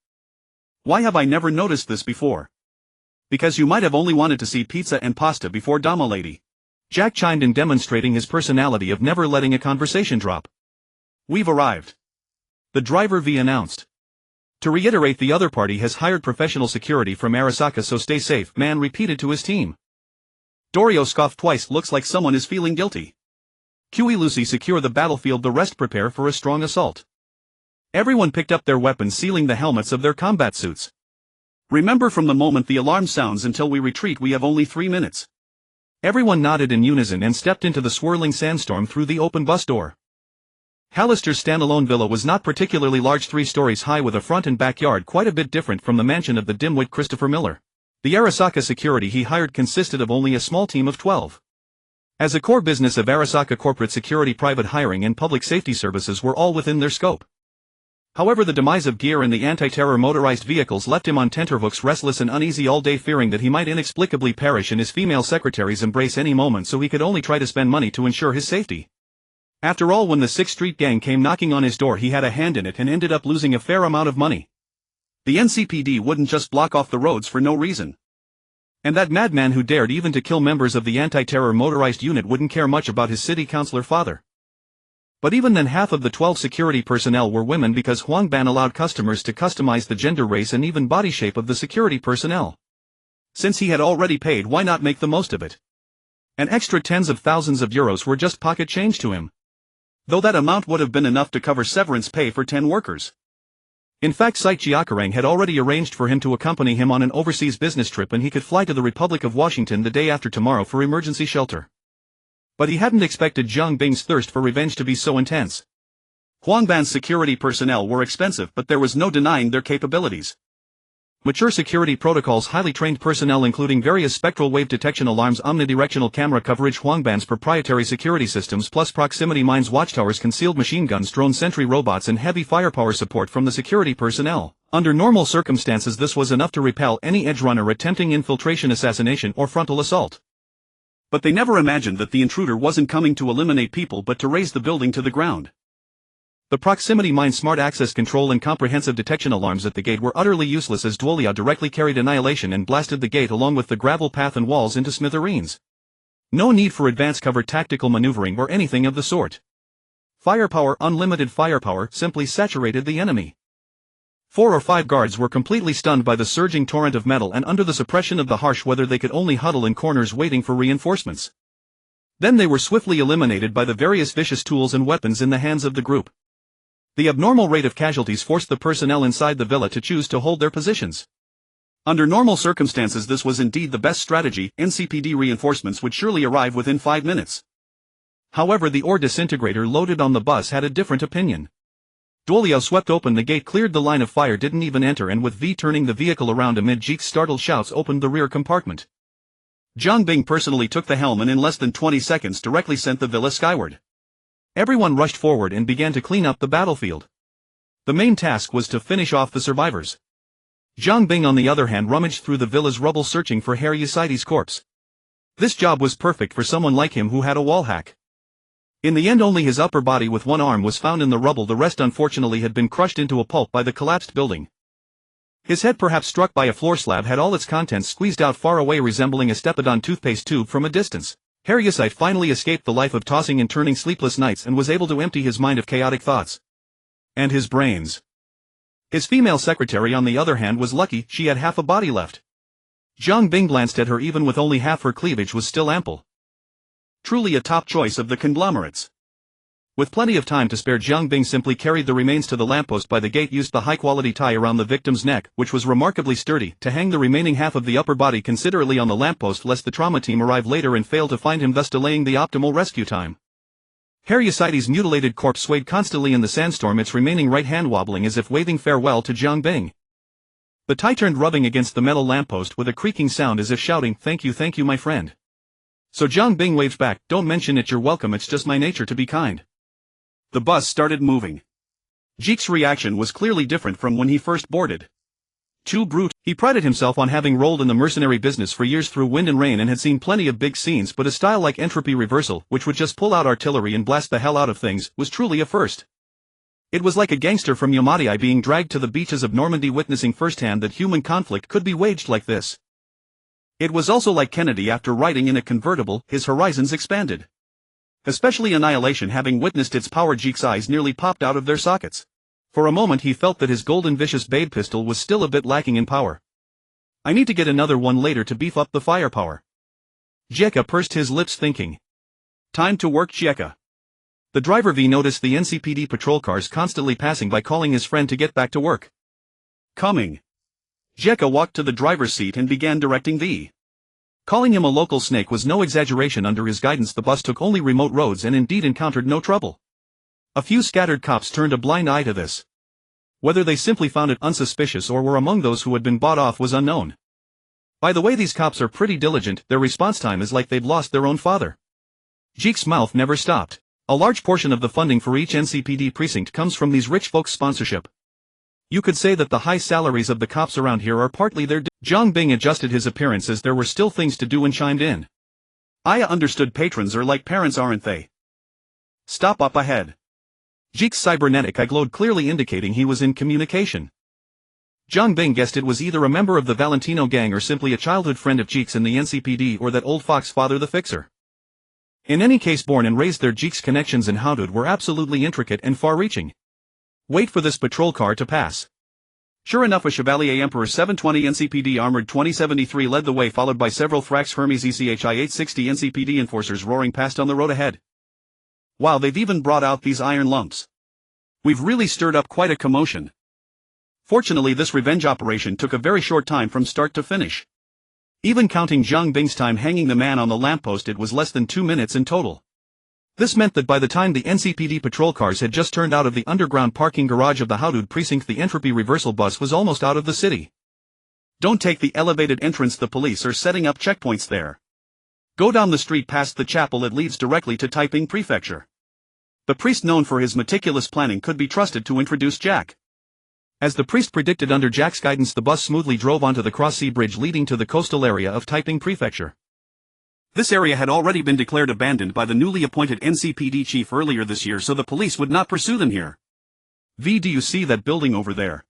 Why have I never noticed this before? Because you might have only wanted to see pizza and pasta before, Dama lady. Jack chimed in, demonstrating his personality of never letting a conversation drop. We've arrived. The driver V announced. To reiterate, the other party has hired professional security from Arasaka, so stay safe, man repeated to his team. Dorio scoffed twice. Looks like someone is feeling guilty. QE Lucy, secure the battlefield, the rest prepare for a strong assault. Everyone picked up their weapons, sealing the helmets of their combat suits. Remember, from the moment the alarm sounds until we retreat, we have only 3 minutes. Everyone nodded in unison and stepped into the swirling sandstorm through the open bus door. Hallister's standalone villa was not particularly large, 3 stories high with a front and backyard quite a bit different from the mansion of the dimwit Christopher Miller. The Arasaka security he hired consisted of only a small team of 12. As a core business of Arasaka, corporate security, private hiring and public safety services were all within their scope. However, the demise of Gear and the anti-terror motorized vehicles left him on tenterhooks, restless and uneasy all day, fearing that he might inexplicably perish in his female secretary's embrace any moment, so he could only try to spend money to ensure his safety. After all, when the 6th Street gang came knocking on his door, he had a hand in it and ended up losing a fair amount of money. The NCPD wouldn't just block off the roads for no reason. And that madman who dared even to kill members of the anti-terror motorized unit wouldn't care much about his city councilor father. But even then, half of the 12 security personnel were women, because Huangban allowed customers to customize the gender, race and even body shape of the security personnel. Since he had already paid, why not make the most of it? An extra tens of thousands of euros were just pocket change to him. Though that amount would have been enough to cover severance pay for 10 workers. In fact, Site Chiakarang had already arranged for him to accompany him on an overseas business trip, and he could fly to the Republic of Washington the day after tomorrow for emergency shelter. But he hadn't expected Jiang Bing's thirst for revenge to be so intense. Huangban's security personnel were expensive, but there was no denying their capabilities. Mature security protocols, highly trained personnel including various spectral wave detection alarms, omnidirectional camera coverage, Huangban's proprietary security systems, plus proximity mines, watchtowers, concealed machine guns, drone sentry robots and heavy firepower support from the security personnel. Under normal circumstances, this was enough to repel any edgerunner attempting infiltration, assassination or frontal assault. But they never imagined that the intruder wasn't coming to eliminate people but to raze the building to the ground. The proximity mine, smart access control and comprehensive detection alarms at the gate were utterly useless, as Duolia directly carried annihilation and blasted the gate along with the gravel path and walls into smithereens. No need for advanced cover tactical maneuvering or anything of the sort. Firepower, unlimited firepower, simply saturated the enemy. 4 or 5 guards were completely stunned by the surging torrent of metal, and under the suppression of the harsh weather they could only huddle in corners waiting for reinforcements. Then they were swiftly eliminated by the various vicious tools and weapons in the hands of the group. The abnormal rate of casualties forced the personnel inside the villa to choose to hold their positions. Under normal circumstances, this was indeed the best strategy. NCPD reinforcements would surely arrive within 5 minutes. However, the ore disintegrator loaded on the bus had a different opinion. Duolio swept open the gate, cleared the line of fire, didn't even enter, and with V turning the vehicle around amid Jeek's startled shouts, opened the rear compartment. Jiang Bing personally took the helm and in less than 20 seconds directly sent the villa skyward. Everyone rushed forward and began to clean up the battlefield. The main task was to finish off the survivors. Jiang Bing on the other hand rummaged through the villa's rubble searching for Heywood's corpse. This job was perfect for someone like him who had a wall hack. In the end only his upper body with one arm was found in the rubble, the rest unfortunately had been crushed into a pulp by the collapsed building. His head, perhaps struck by a floor slab, had all its contents squeezed out far away, resembling a Stepidon toothpaste tube from a distance. Heywood finally escaped the life of tossing and turning sleepless nights and was able to empty his mind of chaotic thoughts. And his brains. His female secretary on the other hand was lucky, she had half a body left. Jiang Bing glanced at her. Even with only half her cleavage was still ample. Truly a top choice of the conglomerates. With plenty of time to spare, Jiang Bing simply carried the remains to the lamppost by the gate, used the high-quality tie around the victim's neck, which was remarkably sturdy, to hang the remaining half of the upper body considerately on the lamppost lest the trauma team arrive later and fail to find him, thus delaying the optimal rescue time. Heywood's mutilated corpse swayed constantly in the sandstorm, its remaining right hand wobbling as if waving farewell to Jiang Bing. The tie turned, rubbing against the metal lamppost with a creaking sound as if shouting, thank you my friend. So Jiang Bing waved back, don't mention it, you're welcome, it's just my nature to be kind. The bus started moving. Jeek's reaction was clearly different from when he first boarded. Too brute. He prided himself on having rolled in the mercenary business for years through wind and rain and had seen plenty of big scenes, but a style like entropy reversal, which would just pull out artillery and blast the hell out of things, was truly a first. It was like a gangster from Yamadi being dragged to the beaches of Normandy, witnessing firsthand that human conflict could be waged like this. It was also like Kennedy after riding in a convertible, his horizons expanded. Especially Annihilation, having witnessed its power, Jeek's eyes nearly popped out of their sockets. For a moment he felt that his golden vicious babe pistol was still a bit lacking in power. I need to get another one later to beef up the firepower. Jieka pursed his lips, thinking. Time to work, Jieka. The driver V noticed the NCPD patrol cars constantly passing by, calling his friend to get back to work. Coming. Jieka walked to the driver's seat and began directing V. Calling him a local snake was no exaggeration. Under his guidance the bus took only remote roads and indeed encountered no trouble. A few scattered cops turned a blind eye to this. Whether they simply found it unsuspicious or were among those who had been bought off was unknown. By the way, these cops are pretty diligent, their response time is like they'd lost their own father. Jeek's mouth never stopped. A large portion of the funding for each NCPD precinct comes from these rich folks' sponsorship. You could say that the high salaries of the cops around here are partly their Jiang Bing adjusted his appearance as there were still things to do and chimed in. Aya understood, patrons are like parents, aren't they? Stop up ahead. Jeek's cybernetic eye glowed, clearly indicating he was in communication. Jiang Bing guessed it was either a member of the Valentino gang or simply a childhood friend of Jeek's in the NCPD, or that old fox father the fixer. In any case, born and raised there, Jeek's connections in Heywood were absolutely intricate and far-reaching. Wait for this patrol car to pass. Sure enough, a Chevalier Emperor 720 NCPD Armored 2073 led the way, followed by several Thrax Hermes ECHI 860 NCPD enforcers roaring past on the road ahead. Wow, they've even brought out these iron lumps. We've really stirred up quite a commotion. Fortunately, this revenge operation took a very short time from start to finish. Even counting Jiang Bing's time hanging the man on the lamppost, it was less than 2 minutes in total. This meant that by the time the NCPD patrol cars had just turned out of the underground parking garage of the Heywood precinct, the entropy reversal bus was almost out of the city. Don't take the elevated entrance, the police are setting up checkpoints there. Go down the street past the chapel, it leads directly to Taiping Prefecture. The priest, known for his meticulous planning, could be trusted to introduce Jack. As the priest predicted, under Jack's guidance the bus smoothly drove onto the cross-sea bridge leading to the coastal area of Taiping Prefecture. This area had already been declared abandoned by the newly appointed NCPD chief earlier this year, so the police would not pursue them here. V, do you see that building over there?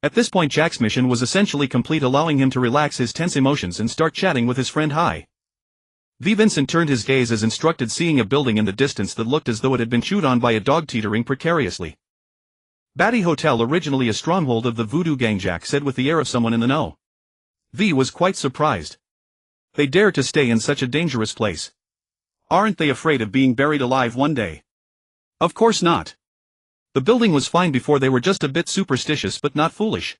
At this point Jack's mission was essentially complete, allowing him to relax his tense emotions and start chatting with his friend Hai. Vincent turned his gaze as instructed, seeing a building in the distance that looked as though it had been chewed on by a dog teetering precariously. Batty Hotel, originally a stronghold of the Voodoo Gang, Jack said with the air of someone in the know. V was quite surprised. They dare to stay in such a dangerous place. Aren't they afraid of being buried alive one day? Of course not. The building was fine before, they were just a bit superstitious but not foolish.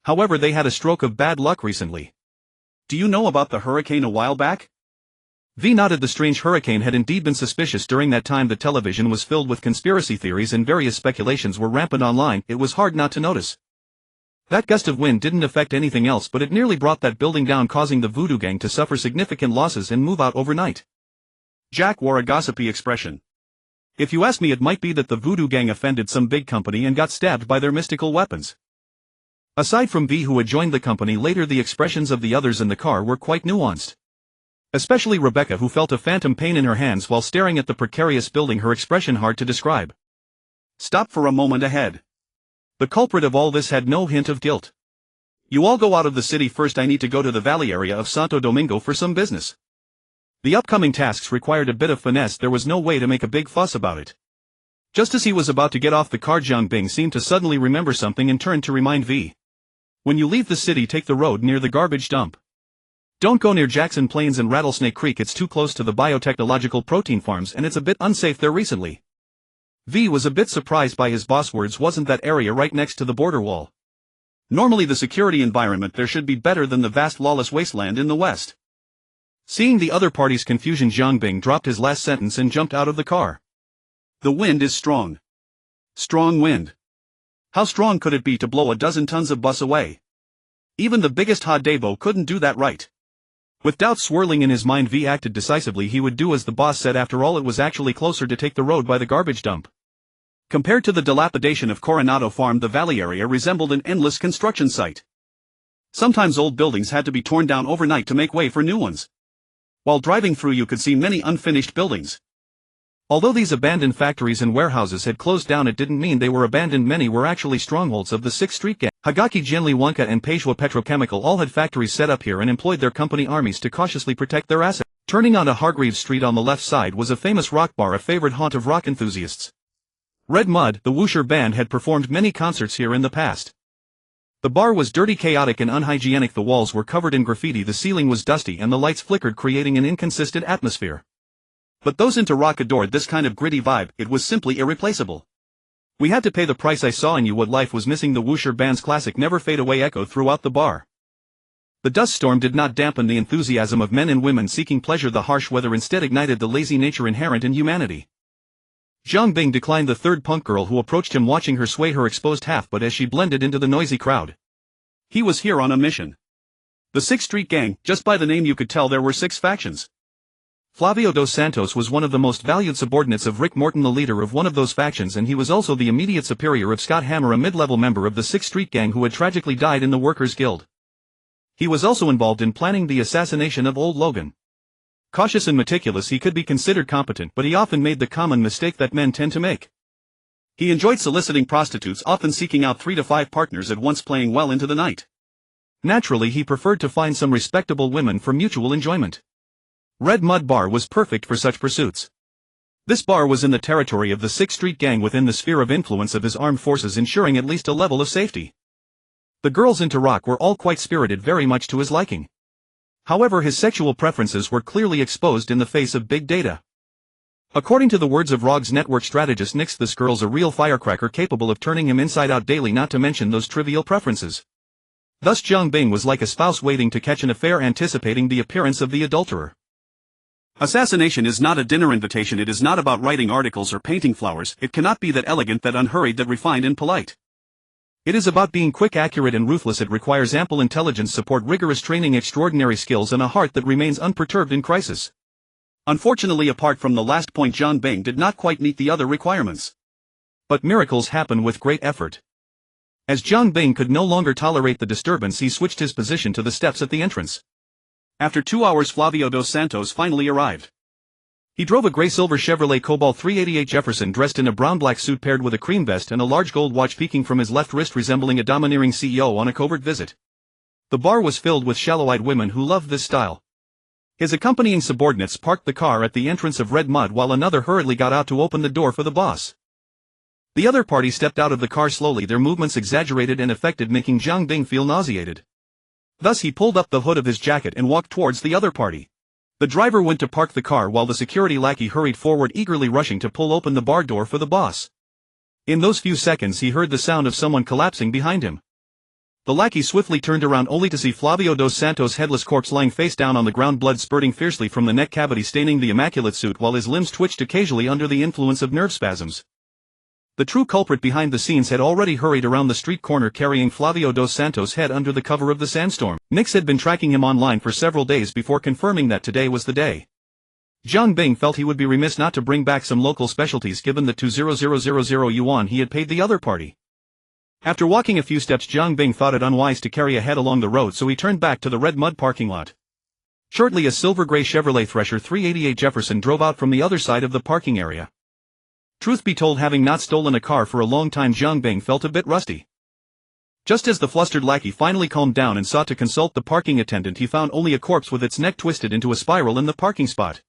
However, they had a stroke of bad luck recently. Do you know about the hurricane a while back? V nodded. The strange hurricane had indeed been suspicious. During that time the television was filled with conspiracy theories and various speculations were rampant online. It was hard not to notice. That gust of wind didn't affect anything else, but it nearly brought that building down, causing the Voodoo Gang to suffer significant losses and move out overnight. Jack wore a gossipy expression. If you ask me, it might be that the Voodoo Gang offended some big company and got stabbed by their mystical weapons. Aside from V, who had joined the company later, the expressions of the others in the car were quite nuanced. Especially Rebecca, who felt a phantom pain in her hands while staring at the precarious building, her expression hard to describe. Stop for a moment ahead. The culprit of all this had no hint of guilt. You all go out of the city first. I need to go to the valley area of Santo Domingo for some business. The upcoming tasks required a bit of finesse. There was no way to make a big fuss about it. Just as he was about to get off the car, Jiang Bing seemed to suddenly remember something and turned to remind V. When you leave the city, take the road near the garbage dump. Don't go near Jackson Plains and Rattlesnake Creek. It's too close to the biotechnological protein farms and it's a bit unsafe there recently. V was a bit surprised by his boss words. Wasn't that area right next to the border wall? Normally the security environment there should be better than the vast lawless wasteland in the west. Seeing the other party's confusion, Jiang Bing dropped his last sentence and jumped out of the car. The wind is strong. Strong wind. How strong could it be to blow a dozen tons of bus away? Even the biggest Hadevo couldn't do that, right? With doubts swirling in his mind, V acted decisively. He would do as the boss said. After all, it was actually closer to take the road by the garbage dump. Compared to the dilapidation of Coronado Farm, the valley area resembled an endless construction site. Sometimes old buildings had to be torn down overnight to make way for new ones. While driving through, you could see many unfinished buildings. Although these abandoned factories and warehouses had closed down, it didn't mean they were abandoned. Many were actually strongholds of the 6th Street Gang. Hagaki Genli Wonka and Peshwa Petrochemical all had factories set up here and employed their company armies to cautiously protect their assets. Turning onto Hargreaves Street on the left side was a famous rock bar, a favorite haunt of rock enthusiasts. Red Mud, the Woosher band, had performed many concerts here in the past. The bar was dirty, chaotic and unhygienic. The walls were covered in graffiti, the ceiling was dusty and the lights flickered, creating an inconsistent atmosphere. But those into rock adored this kind of gritty vibe. It was simply irreplaceable. We had to pay the price. I saw in you what life was missing. The Woosher band's classic Never Fade Away echoed throughout the bar. The dust storm did not dampen the enthusiasm of men and women seeking pleasure. The harsh weather instead ignited the lazy nature inherent in humanity. Jiang Bing declined the third punk girl who approached him, watching her sway her exposed half butt as she blended into the noisy crowd. He was here on a mission. The 6th Street Gang, just by the name you could tell there were 6 factions. Flavio dos Santos was one of the most valued subordinates of Rick Morton, the leader of one of those factions, and he was also the immediate superior of Scott Hammer, a mid-level member of the 6th Street Gang who had tragically died in the Workers' Guild. He was also involved in planning the assassination of Old Logan. Cautious and meticulous, he could be considered competent, but he often made the common mistake that men tend to make. He enjoyed soliciting prostitutes, often seeking out 3 to 5 partners at once, playing well into the night. Naturally, he preferred to find some respectable women for mutual enjoyment. Red Mud Bar was perfect for such pursuits. This bar was in the territory of the 6th Street Gang, within the sphere of influence of his armed forces, ensuring at least a level of safety. The girls into rock were all quite spirited, very much to his liking. However, his sexual preferences were clearly exposed in the face of big data. According to the words of ROG's network strategist Nix, this girl's a real firecracker capable of turning him inside out daily, not to mention those trivial preferences. Thus Jiang Bing was like a spouse waiting to catch an affair, anticipating the appearance of the adulterer. Assassination is not a dinner invitation. It is not about writing articles or painting flowers. It cannot be that elegant, that unhurried, that refined and polite. It is about being quick, accurate and ruthless. It requires ample intelligence support, rigorous training, extraordinary skills and a heart that remains unperturbed in crisis. Unfortunately, apart from the last point, Jiang Bing did not quite meet the other requirements. But miracles happen with great effort. As Jiang Bing could no longer tolerate the disturbance, he switched his position to the steps at the entrance. After 2 hours, Flavio dos Santos finally arrived. He drove a gray-silver Chevrolet Cobalt 388 Jefferson, dressed in a brown-black suit paired with a cream vest and a large gold watch peeking from his left wrist, resembling a domineering CEO on a covert visit. The bar was filled with shallow-eyed women who loved this style. His accompanying subordinates parked the car at the entrance of Red Mud while another hurriedly got out to open the door for the boss. The other party stepped out of the car slowly, their movements exaggerated and affected, making Jiang Bing feel nauseated. Thus he pulled up the hood of his jacket and walked towards the other party. The driver went to park the car while the security lackey hurried forward, eagerly rushing to pull open the bar door for the boss. In those few seconds he heard the sound of someone collapsing behind him. The lackey swiftly turned around only to see Flavio dos Santos' headless corpse lying face down on the ground, blood spurting fiercely from the neck cavity staining the immaculate suit while his limbs twitched occasionally under the influence of nerve spasms. The true culprit behind the scenes had already hurried around the street corner carrying Flavio dos Santos' head under the cover of the sandstorm. Nix had been tracking him online for several days before confirming that today was the day. Jiang Bing felt he would be remiss not to bring back some local specialties given the 200,000 yuan he had paid the other party. After walking a few steps, Jiang Bing thought it unwise to carry a head along the road, so he turned back to the red mud parking lot. Shortly, a silver-gray Chevrolet Thresher 388 Jefferson drove out from the other side of the parking area. Truth be told, having not stolen a car for a long time, Jiang Bing felt a bit rusty. Just as the flustered lackey finally calmed down and sought to consult the parking attendant, he found only a corpse with its neck twisted into a spiral in the parking spot.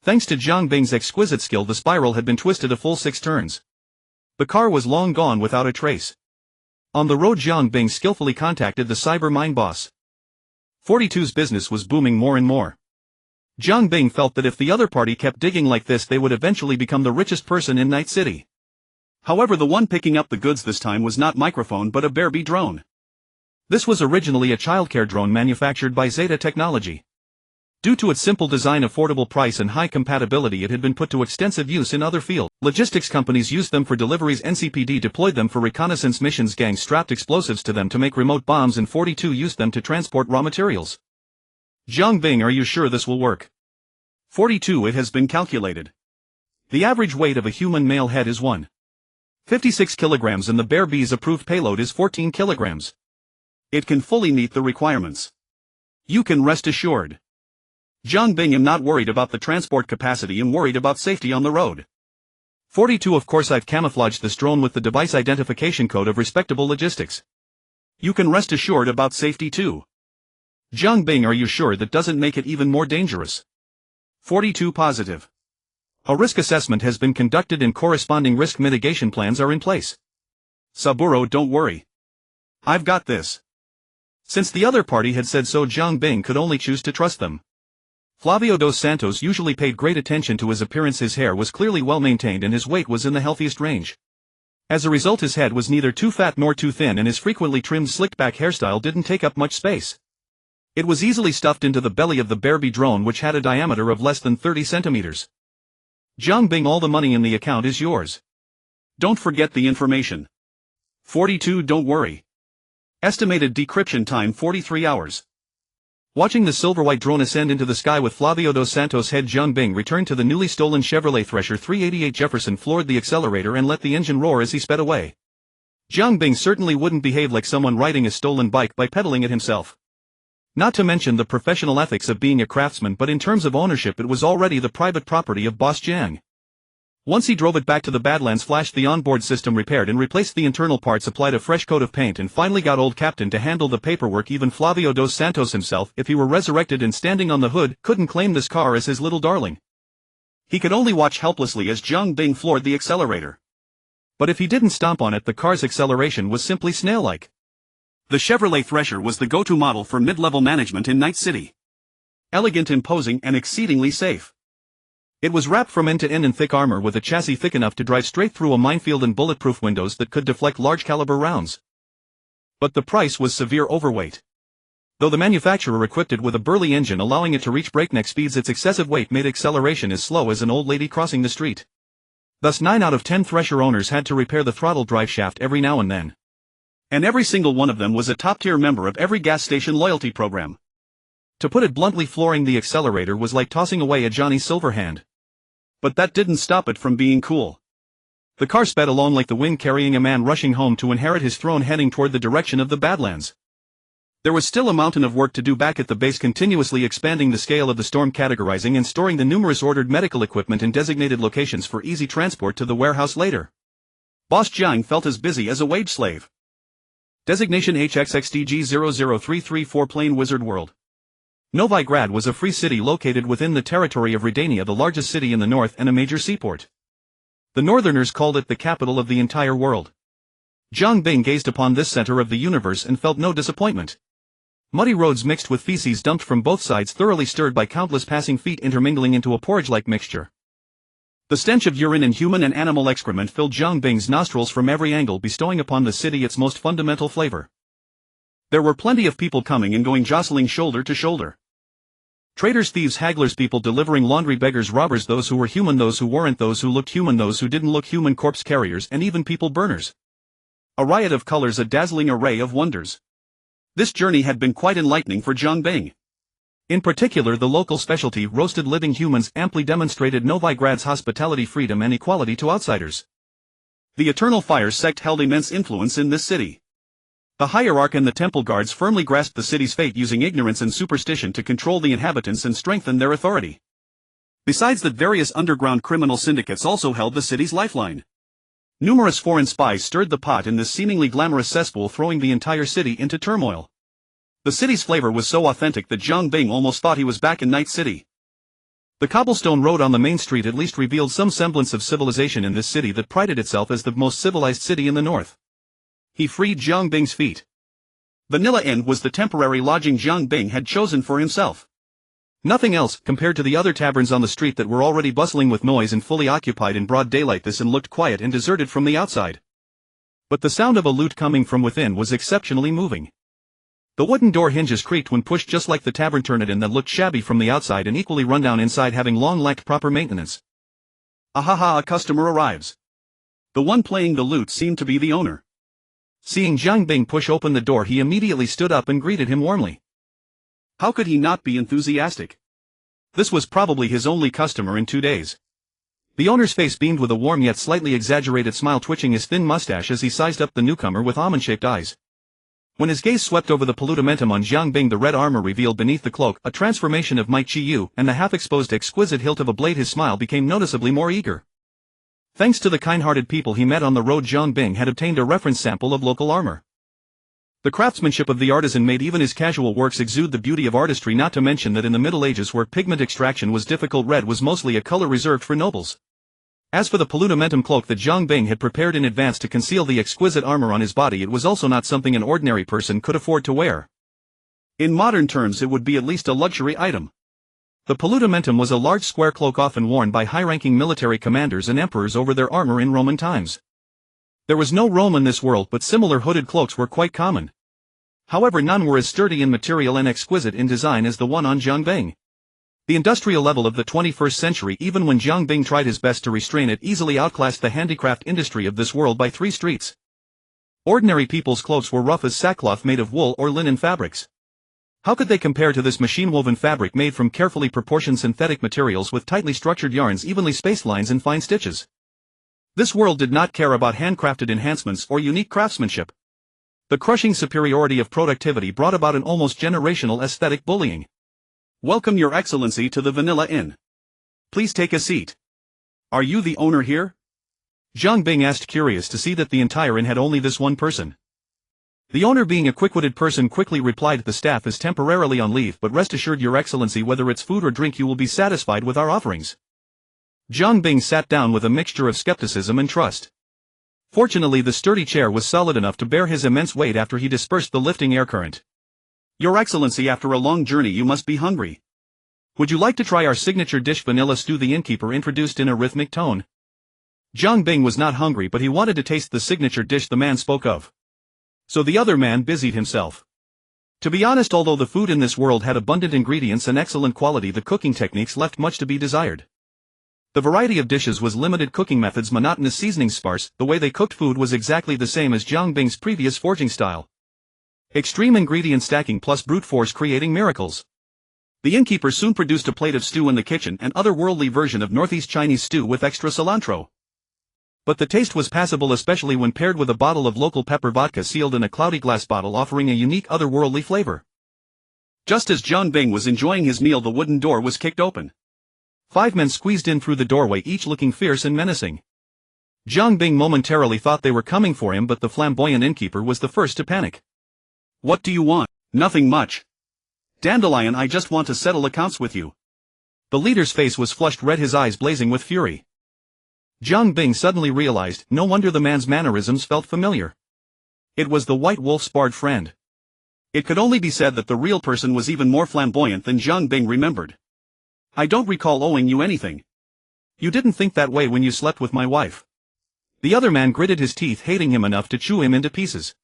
Thanks to Jiang Bing's exquisite skill, the spiral had been twisted a full 6 turns. The car was long gone without a trace. On the road, Jiang Bing skillfully contacted the cyber mine boss. 42's business was booming more and more. Jiang Bing felt that if the other party kept digging like this, they would eventually become the richest person in Night City. However, the one picking up the goods this time was not microphone but a Bearbee drone. This was originally a childcare drone manufactured by Zeta Technology. Due to its simple design, affordable price and high compatibility, it had been put to extensive use in other fields. Logistics companies used them for deliveries, NCPD deployed them for reconnaissance missions, gangs strapped explosives to them to make remote bombs, and 42 used them to transport raw materials. Jiang Bing, are you sure this will work? 42, it has been calculated. The average weight of a human male head is 1.56 kilograms and the Bearbee's approved payload is 14 kilograms. It can fully meet the requirements. You can rest assured. Jiang Bing, am not worried about the transport capacity, I'm worried about safety on the road. 42, of course I've camouflaged this drone with the device identification code of Respectable Logistics. You can rest assured about safety too. Jiang Bing, are you sure that doesn't make it even more dangerous? 42, positive. A risk assessment has been conducted and corresponding risk mitigation plans are in place. Saburo, don't worry. I've got this. Since the other party had said so, Jiang Bing could only choose to trust them. Flavio dos Santos usually paid great attention to his appearance. His hair was clearly well maintained and his weight was in the healthiest range. As a result, his head was neither too fat nor too thin and his frequently trimmed slicked-back hairstyle didn't take up much space. It was easily stuffed into the belly of the Bearbee drone, which had a diameter of less than 30 centimeters. Jiang Bing, all the money in the account is yours. Don't forget the information. 42, don't worry. Estimated decryption time 43 hours. Watching the silver-white drone ascend into the sky with Flavio dos Santos' head, Jiang Bing returned to the newly stolen Chevrolet Thresher 388 Jefferson, floored the accelerator and let the engine roar as he sped away. Jiang Bing certainly wouldn't behave like someone riding a stolen bike by pedaling it himself. Not to mention the professional ethics of being a craftsman, but in terms of ownership it was already the private property of Boss Jiang. Once he drove it back to the Badlands, flashed the onboard system, repaired and replaced the internal parts, applied a fresh coat of paint, and finally got old Captain to handle the paperwork. Even Flavio dos Santos himself, if he were resurrected and standing on the hood, couldn't claim this car as his little darling. He could only watch helplessly as Jiang Bing floored the accelerator. But if he didn't stomp on it, the car's acceleration was simply snail-like. The Chevrolet Thresher was the go-to model for mid-level management in Night City. Elegant, imposing, and exceedingly safe. It was wrapped from end to end in thick armor with a chassis thick enough to drive straight through a minefield and bulletproof windows that could deflect large-caliber rounds. But the price was severe overweight. Though the manufacturer equipped it with a burly engine allowing it to reach breakneck speeds, its excessive weight made acceleration as slow as an old lady crossing the street. Thus 9 out of 10 Thresher owners had to repair the throttle drive shaft every now and then. And every single one of them was a top-tier member of every gas station loyalty program. To put it bluntly, flooring the accelerator was like tossing away a Johnny Silverhand. But that didn't stop it from being cool. The car sped along like the wind, carrying a man rushing home to inherit his throne, heading toward the direction of the Badlands. There was still a mountain of work to do back at the base, continuously expanding the scale of the storm, categorizing and storing the numerous ordered medical equipment in designated locations for easy transport to the warehouse later. Boss Jiang felt as busy as a wage slave. Designation HXXDG00334, Plain Wizard World. Novi Grad was a free city located within the territory of Redania, the largest city in the north and a major seaport. The Northerners called it the capital of the entire world. Jiang Bing gazed upon this center of the universe and felt no disappointment. Muddy roads mixed with feces dumped from both sides, thoroughly stirred by countless passing feet, intermingling into a porridge-like mixture. The stench of urine and human and animal excrement filled Jiang Bing's nostrils from every angle, bestowing upon the city its most fundamental flavor. There were plenty of people coming and going, jostling shoulder to shoulder. Traders, thieves, hagglers, people delivering laundry, beggars, robbers, those who were human, those who weren't, those who looked human, those who didn't look human, corpse carriers, and even people burners. A riot of colors, a dazzling array of wonders. This journey had been quite enlightening for Zhang Bing. In particular, the local specialty, roasted living humans, amply demonstrated Novigrad's hospitality, freedom, and equality to outsiders. The Eternal Fire sect held immense influence in this city. The hierarch and the temple guards firmly grasped the city's fate, using ignorance and superstition to control the inhabitants and strengthen their authority. Besides that, various underground criminal syndicates also held the city's lifeline. Numerous foreign spies stirred the pot in this seemingly glamorous cesspool, throwing the entire city into turmoil. The city's flavor was so authentic that Zhang Bing almost thought he was back in Night City. The cobblestone road on the main street at least revealed some semblance of civilization in this city that prided itself as the most civilized city in the north. He freed Zhang Bing's feet. Vanilla Inn was the temporary lodging Zhang Bing had chosen for himself. Nothing else, compared to the other taverns on the street that were already bustling with noise and fully occupied in broad daylight. This inn looked quiet and deserted from the outside. But the sound of a lute coming from within was exceptionally moving. The wooden door hinges creaked when pushed, just like the tavern turret that looked shabby from the outside and equally rundown inside, having long lacked proper maintenance. Ahaha, a customer arrives. The one playing the lute seemed to be the owner. Seeing Zhang Bing push open the door, he immediately stood up and greeted him warmly. How could he not be enthusiastic? This was probably his only customer in 2 days. The owner's face beamed with a warm yet slightly exaggerated smile, twitching his thin mustache as he sized up the newcomer with almond-shaped eyes. When his gaze swept over the palutimentum on Zhang Bing, the red armor revealed beneath the cloak a transformation of Mai Chi Yu, and the half-exposed exquisite hilt of a blade, his smile became noticeably more eager. Thanks to the kind-hearted people he met on the road, Zhang Bing had obtained a reference sample of local armor. The craftsmanship of the artisan made even his casual works exude the beauty of artistry, not to mention that in the Middle Ages, where pigment extraction was difficult, red was mostly a color reserved for nobles. As for the palutimentum cloak that Zhang Bing had prepared in advance to conceal the exquisite armor on his body, it was also not something an ordinary person could afford to wear. In modern terms, it would be at least a luxury item. The palutimentum was a large square cloak often worn by high-ranking military commanders and emperors over their armor in Roman times. There was no Rome in this world, but similar hooded cloaks were quite common. However, none were as sturdy in material and exquisite in design as the one on Zhang Bing. The industrial level of the 21st century, even when Zhang Bing tried his best to restrain it, easily outclassed the handicraft industry of this world by 3 streets. Ordinary people's cloaks were rough as sackcloth made of wool or linen fabrics. How could they compare to this machine-woven fabric made from carefully proportioned synthetic materials with tightly structured yarns, evenly spaced lines, and fine stitches? This world did not care about handcrafted enhancements or unique craftsmanship. The crushing superiority of productivity brought about an almost generational aesthetic bullying. Welcome, Your Excellency, to the Vanilla Inn. Please take a seat. Are you the owner here? Zhang Bing asked, curious to see that the entire inn had only this one person. The owner, being a quick-witted person, quickly replied, the staff is temporarily on leave, but rest assured, Your Excellency, whether it's food or drink, you will be satisfied with our offerings. Zhang Bing sat down with a mixture of skepticism and trust. Fortunately, the sturdy chair was solid enough to bear his immense weight after he dispersed the lifting air current. Your Excellency, after a long journey you must be hungry. Would you like to try our signature dish, vanilla stew? The innkeeper introduced in a rhythmic tone. Zhang Bing was not hungry, but he wanted to taste the signature dish the man spoke of. So the other man busied himself. To be honest, although the food in this world had abundant ingredients and excellent quality, the cooking techniques left much to be desired. The variety of dishes was limited, cooking methods monotonous, seasonings sparse. The way they cooked food was exactly the same as Zhang Bing's previous forging style. Extreme ingredient stacking plus brute force creating miracles. The innkeeper soon produced a plate of stew in the kitchen, an otherworldly version of Northeast Chinese stew with extra cilantro. But the taste was passable, especially when paired with a bottle of local pepper vodka sealed in a cloudy glass bottle, offering a unique otherworldly flavor. Just as Zhang Bing was enjoying his meal, the wooden door was kicked open. 5 men squeezed in through the doorway, each looking fierce and menacing. Zhang Bing momentarily thought they were coming for him, but the flamboyant innkeeper was the first to panic. What do you want? Nothing much. Dandelion, I just want to settle accounts with you. The leader's face was flushed red, his eyes blazing with fury. Zhang Bing suddenly realized, no wonder the man's mannerisms felt familiar. It was the White Wolf's barred friend. It could only be said that the real person was even more flamboyant than Zhang Bing remembered. I don't recall owing you anything. You didn't think that way when you slept with my wife. The other man gritted his teeth, hating him enough to chew him into pieces.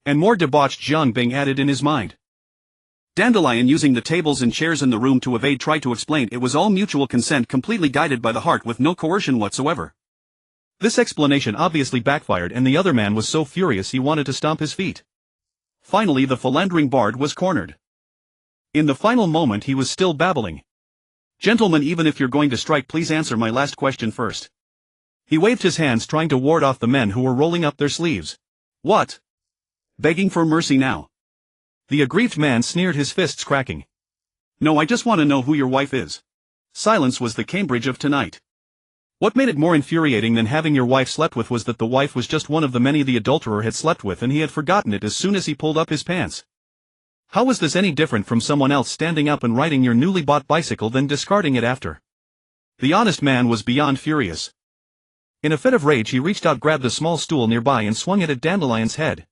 And more debauched Jiang Bing added in his mind. Dandelion, using the tables and chairs in the room to evade, tried to explain it was all mutual consent, completely guided by the heart with no coercion whatsoever. This explanation obviously backfired, and the other man was so furious he wanted to stomp his feet. Finally the philandering bard was cornered. In the final moment he was still babbling. Gentlemen, even if you're going to strike, please answer my last question first. He waved his hands, trying to ward off the men who were rolling up their sleeves. What? Begging for mercy now? The aggrieved man sneered, his fists cracking. No, I just want to know who your wife is. Silence was the Cambridge of tonight. What made it more infuriating than having your wife slept with was that the wife was just one of the many the adulterer had slept with, and he had forgotten it as soon as he pulled up his pants. How was this any different from someone else standing up and riding your newly bought bicycle then discarding it after? The honest man was beyond furious. In a fit of rage he reached out, grabbed a small stool nearby and swung it at Dandelion's head.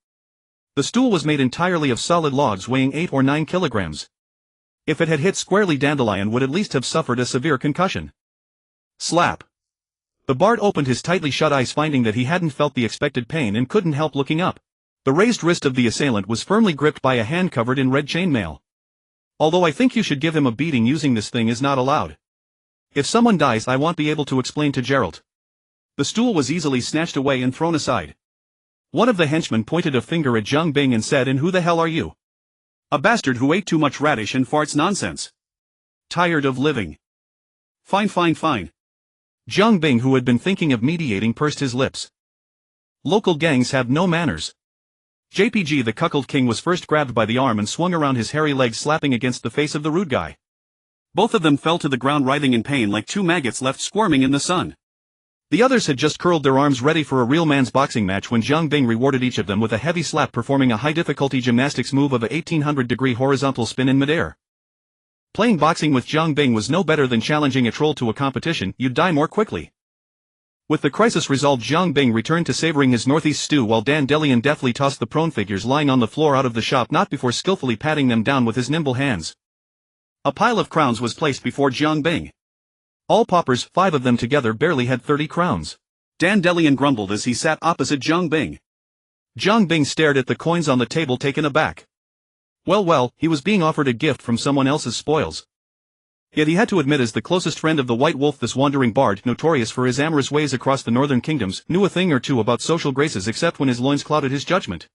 The stool was made entirely of solid logs weighing 8 or 9 kilograms. If it had hit squarely, Dandelion would at least have suffered a severe concussion. Slap. The bard opened his tightly shut eyes, finding that he hadn't felt the expected pain, and couldn't help looking up. The raised wrist of the assailant was firmly gripped by a hand covered in red chainmail. Although I think you should give him a beating, using this thing is not allowed. If someone dies, I won't be able to explain to Gerald. The stool was easily snatched away and thrown aside. One of the henchmen pointed a finger at Jiang Bing and said, "And who the hell are you?" "A bastard who ate too much radish and farts nonsense. Tired of living." Fine. Jiang Bing, who had been thinking of mediating, pursed his lips. Local gangs have no manners. JPG, the cuckold king, was first grabbed by the arm and swung around, his hairy legs slapping against the face of the rude guy. Both of them fell to the ground, writhing in pain like two maggots left squirming in the sun. The others had just curled their arms ready for a real man's boxing match when Jiang Bing rewarded each of them with a heavy slap, performing a high-difficulty gymnastics move of a 1800-degree horizontal spin in midair. Playing boxing with Jiang Bing was no better than challenging a troll to a competition. You'd die more quickly. With the crisis resolved, Jiang Bing returned to savoring his northeast stew while Dandelion deftly tossed the prone figures lying on the floor out of the shop, not before skillfully patting them down with his nimble hands. A pile of crowns was placed before Jiang Bing. All paupers, 5 of them together, barely had 30 crowns. Dandelion grumbled as he sat opposite Jiang Bing. Jiang Bing stared at the coins on the table, taken aback. Well, he was being offered a gift from someone else's spoils. Yet he had to admit, as the closest friend of the White Wolf, this wandering bard, notorious for his amorous ways across the northern kingdoms, knew a thing or two about social graces, except when his loins clouded his judgment.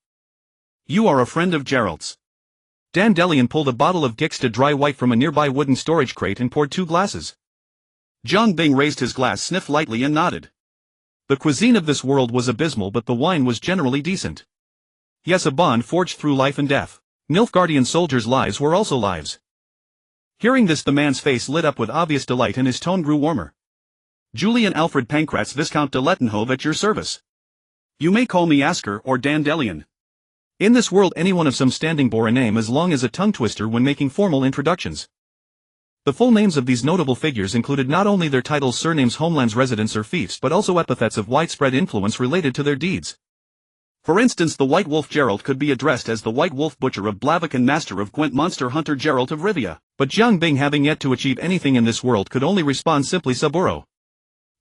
"You are a friend of Gerald's." Dandelion pulled a bottle of Gixta Dry White from a nearby wooden storage crate and poured 2 glasses. Jiang Bing raised his glass, sniffed lightly and nodded. The cuisine of this world was abysmal, but the wine was generally decent. Yes, a bond forged through life and death. Nilfgaardian soldiers' lives were also lives. Hearing this, the man's face lit up with obvious delight and his tone grew warmer. "Julian Alfred Pancratz, Viscount de Lettenhove, at your service. You may call me Asker or Dandelion." In this world anyone of some standing bore a name as long as a tongue twister when making formal introductions. The full names of these notable figures included not only their titles, surnames, homelands, residence or fiefs, but also epithets of widespread influence related to their deeds. For instance, the White Wolf Gerald could be addressed as the White Wolf Butcher of Blavik and Master of Gwent, Monster Hunter Gerald of Rivia, but Jiang Bing, having yet to achieve anything in this world, could only respond simply Saburo.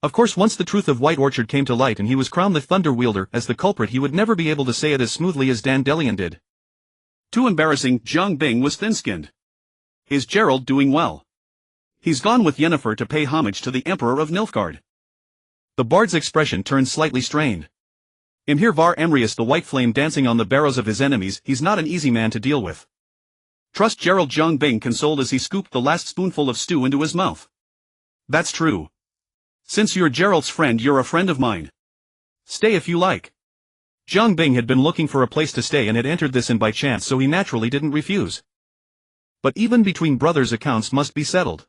Of course, once the truth of White Orchard came to light and he was crowned the Thunder Wielder as the culprit, he would never be able to say it as smoothly as Dandelion did. Too embarrassing. Jiang Bing was thin-skinned. Is Gerald doing well? He's gone with Yennefer to pay homage to the Emperor of Nilfgaard. The bard's expression turned slightly strained. Imhir var Emrius, the white flame dancing on the barrows of his enemies, he's not an easy man to deal with. Trust Gerald, Jiang Bing consoled as he scooped the last spoonful of stew into his mouth. That's true. Since you're Gerald's friend, you're a friend of mine. Stay if you like. Jiang Bing had been looking for a place to stay and had entered this inn by chance, so he naturally didn't refuse. But even between brothers, accounts must be settled.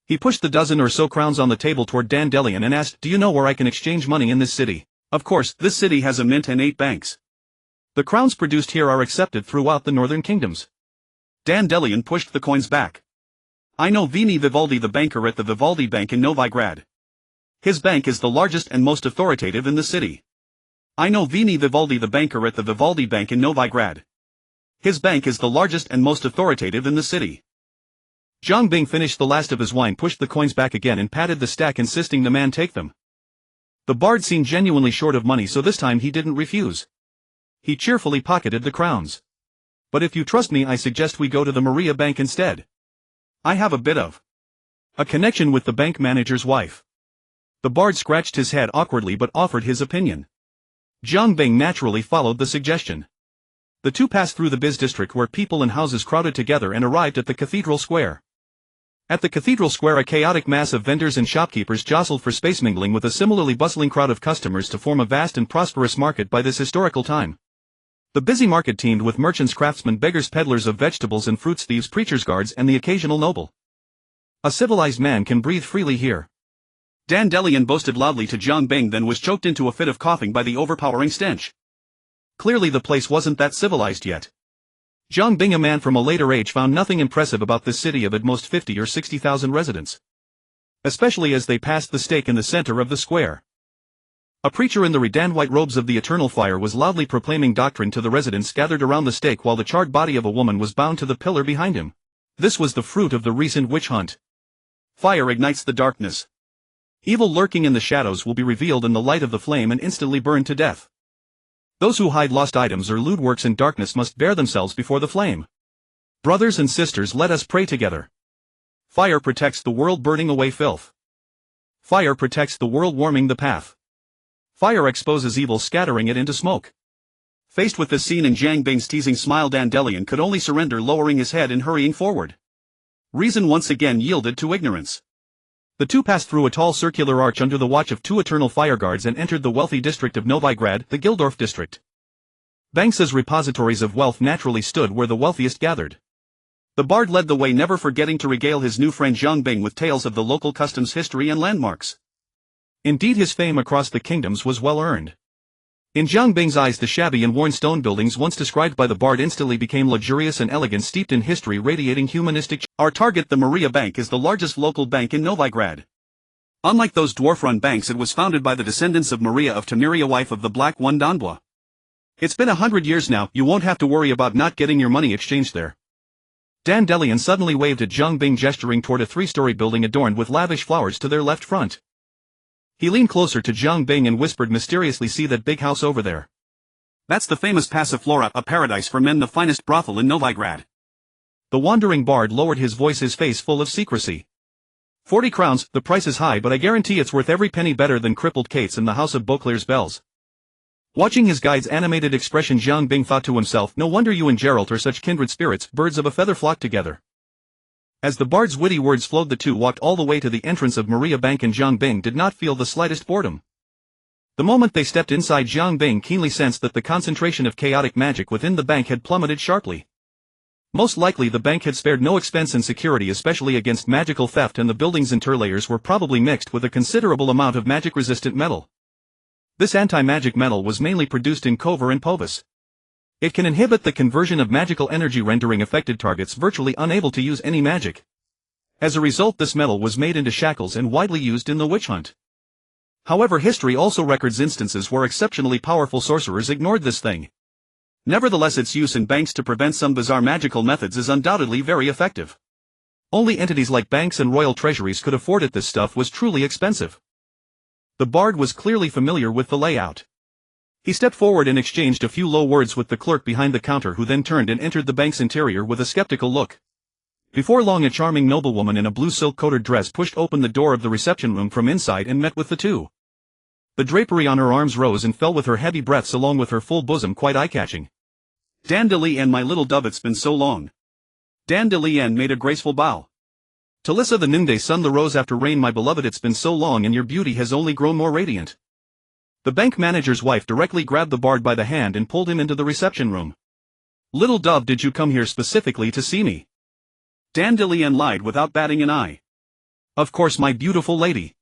He pushed the dozen or so crowns on the table toward Dandelion and asked, "Do you know where I can exchange money in this city?" Of course, this city has a mint and 8 banks. The crowns produced here are accepted throughout the northern kingdoms. Dandelion pushed the coins back. "I know Vini Vivaldi, the banker at the Vivaldi Bank in Novigrad. His bank is the largest and most authoritative in the city. I know Vini Vivaldi, the banker at the Vivaldi Bank in Novigrad. His bank is the largest and most authoritative in the city." Jiang Bing finished the last of his wine, pushed the coins back again and patted the stack, insisting the man take them. The bard seemed genuinely short of money, so this time he didn't refuse. He cheerfully pocketed the crowns. But if you trust me, I suggest we go to the Maria Bank instead. I have a bit of a connection with the bank manager's wife. The bard scratched his head awkwardly but offered his opinion. Jiang Bing naturally followed the suggestion. The two passed through the biz district where people and houses crowded together and arrived at the cathedral square. At the cathedral square, a chaotic mass of vendors and shopkeepers jostled for space, mingling with a similarly bustling crowd of customers to form a vast and prosperous market by this historical time. The busy market teemed with merchants, craftsmen, beggars, peddlers of vegetables and fruits, thieves, preachers, guards, and the occasional noble. A civilized man can breathe freely here. Dandelion boasted loudly to Jiang Bing, then was choked into a fit of coughing by the overpowering stench. Clearly the place wasn't that civilized yet. Jiang Bing, a man from a later age, found nothing impressive about this city of at most 50 or 60,000 residents. Especially as they passed the stake in the center of the square. A preacher in the redand white robes of the eternal fire was loudly proclaiming doctrine to the residents gathered around the stake, while the charred body of a woman was bound to the pillar behind him. This was the fruit of the recent witch hunt. Fire ignites the darkness. Evil lurking in the shadows will be revealed in the light of the flame and instantly burned to death. Those who hide lost items or lewd works in darkness must bear themselves before the flame. Brothers and sisters, let us pray together. Fire protects the world, burning away filth. Fire protects the world, warming the path. Fire exposes evil, scattering it into smoke. Faced with this scene and Jiang Bing's teasing smile, Dandelion could only surrender, lowering his head and hurrying forward. Reason once again yielded to ignorance. The two passed through a tall circular arch under the watch of two eternal fire guards and entered the wealthy district of Novigrad, the Gildorf district. Banks' repositories of wealth naturally stood where the wealthiest gathered. The bard led the way, never forgetting to regale his new friend Jiang Bing with tales of the local customs, history and landmarks. Indeed, his fame across the kingdoms was well earned. In Jiang Bing's eyes, the shabby and worn stone buildings once described by the bard instantly became luxurious and elegant, steeped in history, radiating humanistic. Our target, the Maria Bank, is the largest local bank in Novigrad. Unlike those dwarf-run banks, it was founded by the descendants of Maria of Temeria, wife of the Black One Danbua. It's been 100 years now. You won't have to worry about not getting your money exchanged there. Dandelion suddenly waved at Jiang Bing, gesturing toward a three-story building adorned with lavish flowers to their left front. He leaned closer to Jiang Bing and whispered mysteriously, "See that big house over there? That's the famous Passiflora, a paradise for men, the finest brothel in Novigrad." The wandering bard lowered his voice, his face full of secrecy. 40 crowns, the price is high, but I guarantee it's worth every penny, better than crippled Kate's and the House of Beauclair's bells. Watching his guide's animated expression, Jiang Bing thought to himself, no wonder you and Geralt are such kindred spirits, birds of a feather flock together. As the bard's witty words flowed, the two walked all the way to the entrance of Maria Bank, and Jiang Bing did not feel the slightest boredom. The moment they stepped inside, Jiang Bing keenly sensed that the concentration of chaotic magic within the bank had plummeted sharply. Most likely the bank had spared no expense in security, especially against magical theft, and the building's interlayers were probably mixed with a considerable amount of magic-resistant metal. This anti-magic metal was mainly produced in Kovar and Povis. It can inhibit the conversion of magical energy, rendering affected targets virtually unable to use any magic. As a result, this metal was made into shackles and widely used in the witch hunt. However, history also records instances where exceptionally powerful sorcerers ignored this thing. Nevertheless, its use in banks to prevent some bizarre magical methods is undoubtedly very effective. Only entities like banks and royal treasuries could afford it. This stuff was truly expensive. The bard was clearly familiar with the layout. He stepped forward and exchanged a few low words with the clerk behind the counter, who then turned and entered the bank's interior with a skeptical look. Before long, a charming noblewoman in a blue silk-coated dress pushed open the door of the reception room from inside and met with the two. The drapery on her arms rose and fell with her heavy breaths, along with her full bosom, quite eye-catching. "Dandelion, my little dove, it's been so long." Dandelion made a graceful bow. "Talissa, the noonday sun, the rose after rain, my beloved, it's been so long, and your beauty has only grown more radiant." The bank manager's wife directly grabbed the bard by the hand and pulled him into the reception room. "Little dove, did you come here specifically to see me?" Dandelion lied without batting an eye. "Of course, my beautiful lady.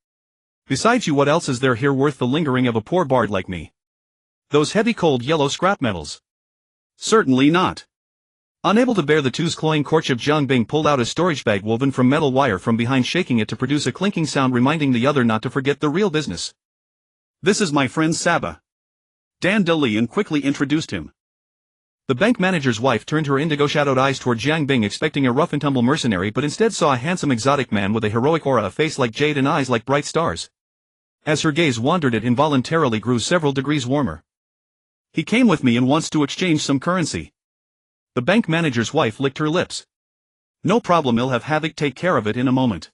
Besides you, what else is there here worth the lingering of a poor bard like me? Those heavy, cold, yellow scrap metals?" "Certainly not." Unable to bear the two's cloying courtship, Jiang Bing pulled out a storage bag woven from metal wire from behind, shaking it to produce a clinking sound, reminding the other not to forget the real business. "This is my friend Saba." Dandelion quickly introduced him. The bank manager's wife turned her indigo-shadowed eyes toward Jiang Bing, expecting a rough-and-tumble mercenary, but instead saw a handsome exotic man with a heroic aura, a face like jade and eyes like bright stars. As her gaze wandered, it involuntarily grew several degrees warmer. He came with me and wants to exchange some currency. The bank manager's wife licked her lips. No problem, I'll have Havoc take care of it in a moment.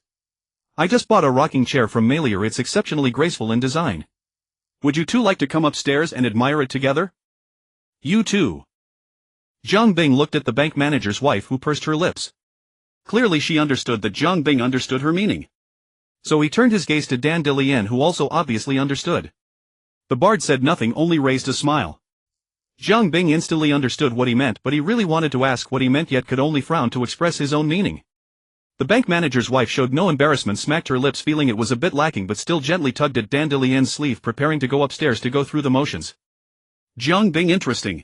I just bought a rocking chair from Malier, it's exceptionally graceful in design. Would you two like to come upstairs and admire it together? You too. Zhang Bing looked at the bank manager's wife, who pursed her lips. Clearly she understood that Zhang Bing understood her meaning. So he turned his gaze to Dan DeLien, who also obviously understood. The bard said nothing, only raised a smile. Zhang Bing instantly understood what he meant, but he really wanted to ask what he meant yet could only frown to express his own meaning. The bank manager's wife showed no embarrassment, smacked her lips feeling it was a bit lacking, but still gently tugged at Dan DeLien's sleeve, preparing to go upstairs to go through the motions. Zhang Bing, interesting.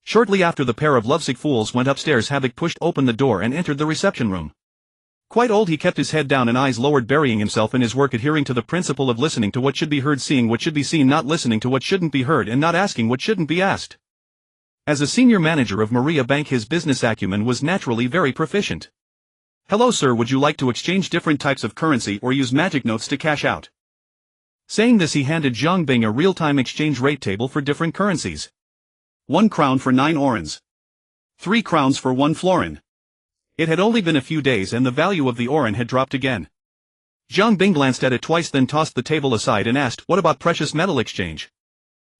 Shortly after the pair of lovesick fools went upstairs, Havoc pushed open the door and entered the reception room. Quite old, he kept his head down and eyes lowered, burying himself in his work, adhering to the principle of listening to what should be heard, seeing what should be seen, not listening to what shouldn't be heard, and not asking what shouldn't be asked. As a senior manager of Maria Bank, his business acumen was naturally very proficient. Hello sir, would you like to exchange different types of currency or use magic notes to cash out? Saying this, he handed Zhang Bing a real-time exchange rate table for different currencies. 1 crown for 9 orans. 3 crowns for 1 florin. It had only been a few days and the value of the oran had dropped again. Zhang Bing glanced at it twice, then tossed the table aside and asked, "What about precious metal exchange?"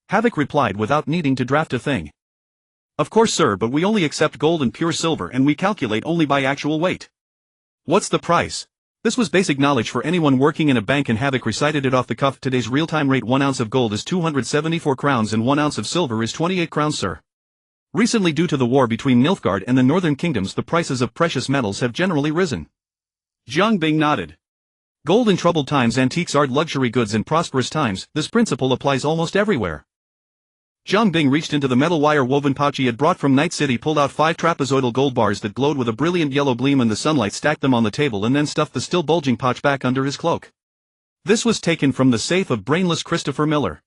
Havoc replied without needing to draft a thing. "Of course sir, but we only accept gold and pure silver, and we calculate only by actual weight." "What's the price?" This was basic knowledge for anyone working in a bank, and Havoc recited it off the cuff. "Today's real-time rate: 1 ounce of gold is 274 crowns and 1 ounce of silver is 28 crowns, sir. Recently, due to the war between Nilfgaard and the Northern Kingdoms, the prices of precious metals have generally risen." Zhang Bing nodded. Gold in troubled times, antiques, art, luxury goods in prosperous times, this principle applies almost everywhere. Zhang Bing reached into the metal wire-woven pouch he had brought from Night City, pulled out 5 trapezoidal gold bars that glowed with a brilliant yellow gleam in the sunlight, stacked them on the table, and then stuffed the still bulging pouch back under his cloak. This was taken from the safe of brainless Christopher Miller.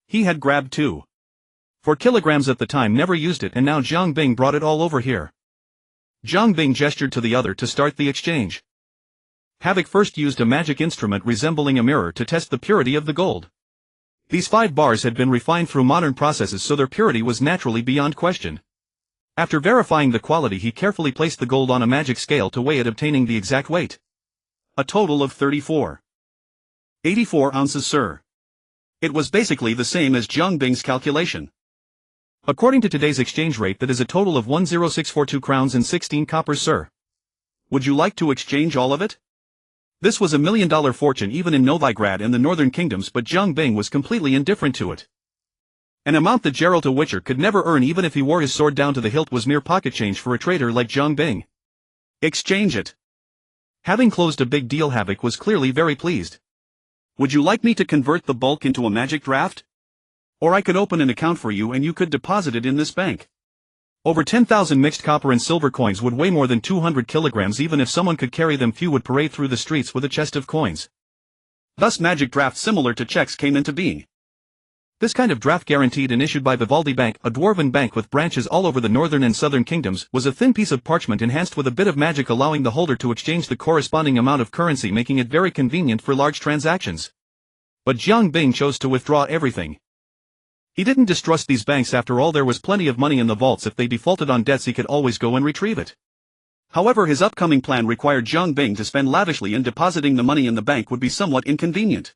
He had grabbed 2.4 kilograms at the time, never used it, and now Zhang Bing brought it all over here. Zhang Bing gestured to the other to start the exchange. Havoc first used a magic instrument resembling a mirror to test the purity of the gold. These 5 bars had been refined through modern processes, so their purity was naturally beyond question. After verifying the quality, he carefully placed the gold on a magic scale to weigh it, obtaining the exact weight. A total of 34.84 ounces, sir. It was basically the same as Zhang Bing's calculation. According to today's exchange rate, that is a total of 10642 crowns and 16 coppers, sir. Would you like to exchange all of it? This was $1 million fortune even in Novigrad and the Northern Kingdoms, but Zhang Bing was completely indifferent to it. An amount that Geralt a Witcher could never earn, even if he wore his sword down to the hilt, was mere pocket change for a trader like Zhang Bing. Exchange it. Having closed a big deal, Havoc was clearly very pleased. Would you like me to convert the bulk into a magic draft? Or I could open an account for you and you could deposit it in this bank. Over 10,000 mixed copper and silver coins would weigh more than 200 kilograms. Even if someone could carry them, few would parade through the streets with a chest of coins. Thus magic drafts similar to checks came into being. This kind of draft, guaranteed and issued by Vivaldi Bank, a dwarven bank with branches all over the northern and southern kingdoms, was a thin piece of parchment enhanced with a bit of magic, allowing the holder to exchange the corresponding amount of currency, making it very convenient for large transactions. But Zhang Bing chose to withdraw everything. He didn't distrust these banks, after all there was plenty of money in the vaults. If they defaulted on debts, he could always go and retrieve it. However, his upcoming plan required Zhang Bing to spend lavishly, and depositing the money in the bank would be somewhat inconvenient.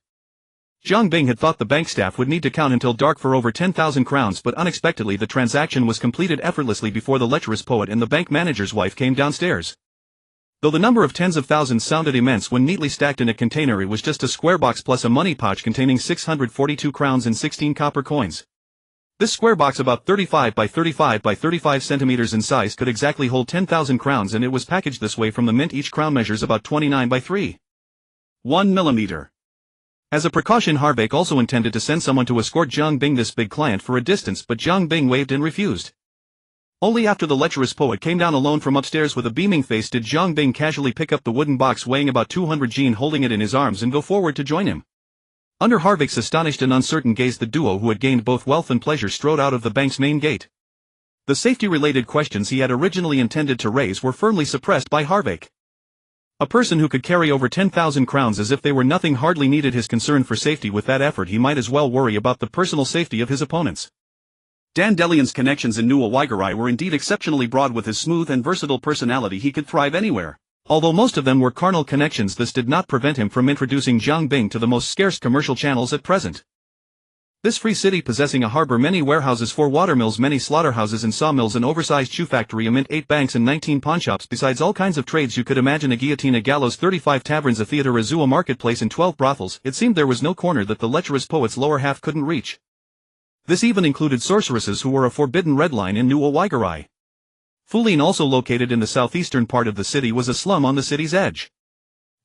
Zhang Bing had thought the bank staff would need to count until dark for over 10,000 crowns, but unexpectedly the transaction was completed effortlessly before the lecherous poet and the bank manager's wife came downstairs. Though the number of tens of thousands sounded immense, when neatly stacked in a container, it was just a square box plus a money pouch containing 642 crowns and 16 copper coins. This square box, about 35 by 35 by 35 centimeters in size, could exactly hold 10,000 crowns, and it was packaged this way from the mint. Each crown measures about 29 by 3.1 millimeter. As a precaution, Harbeck also intended to send someone to escort Zhang Bing, this big client, for a distance, but Zhang Bing waved and refused. Only after the lecherous poet came down alone from upstairs with a beaming face did Zhang Bing casually pick up the wooden box weighing about 200 Gene, holding it in his arms, and go forward to join him. Under Harbeck's astonished and uncertain gaze, the duo, who had gained both wealth and pleasure, strode out of the bank's main gate. The safety-related questions he had originally intended to raise were firmly suppressed by Harbeck. A person who could carry over 10,000 crowns as if they were nothing hardly needed his concern for safety. With that effort, he might as well worry about the personal safety of his opponents. Dandelion's connections in Nuawaigurai were indeed exceptionally broad. With his smooth and versatile personality he could thrive anywhere. Although most of them were carnal connections, this did not prevent him from introducing Jiang Bing to the most scarce commercial channels at present. This free city, possessing a harbor, many warehouses, 4 watermills, many slaughterhouses and sawmills, an oversized shoe factory, a mint, 8 banks and 19 pawnshops, besides all kinds of trades you could imagine, a guillotine, a gallows, 35 taverns, a theater, a zoo, a marketplace and 12 brothels. It seemed there was no corner that the lecherous poet's lower half couldn't reach. This even included sorceresses, who were a forbidden red line in Nuawaigurai. Fuline, also located in the southeastern part of the city, was a slum on the city's edge.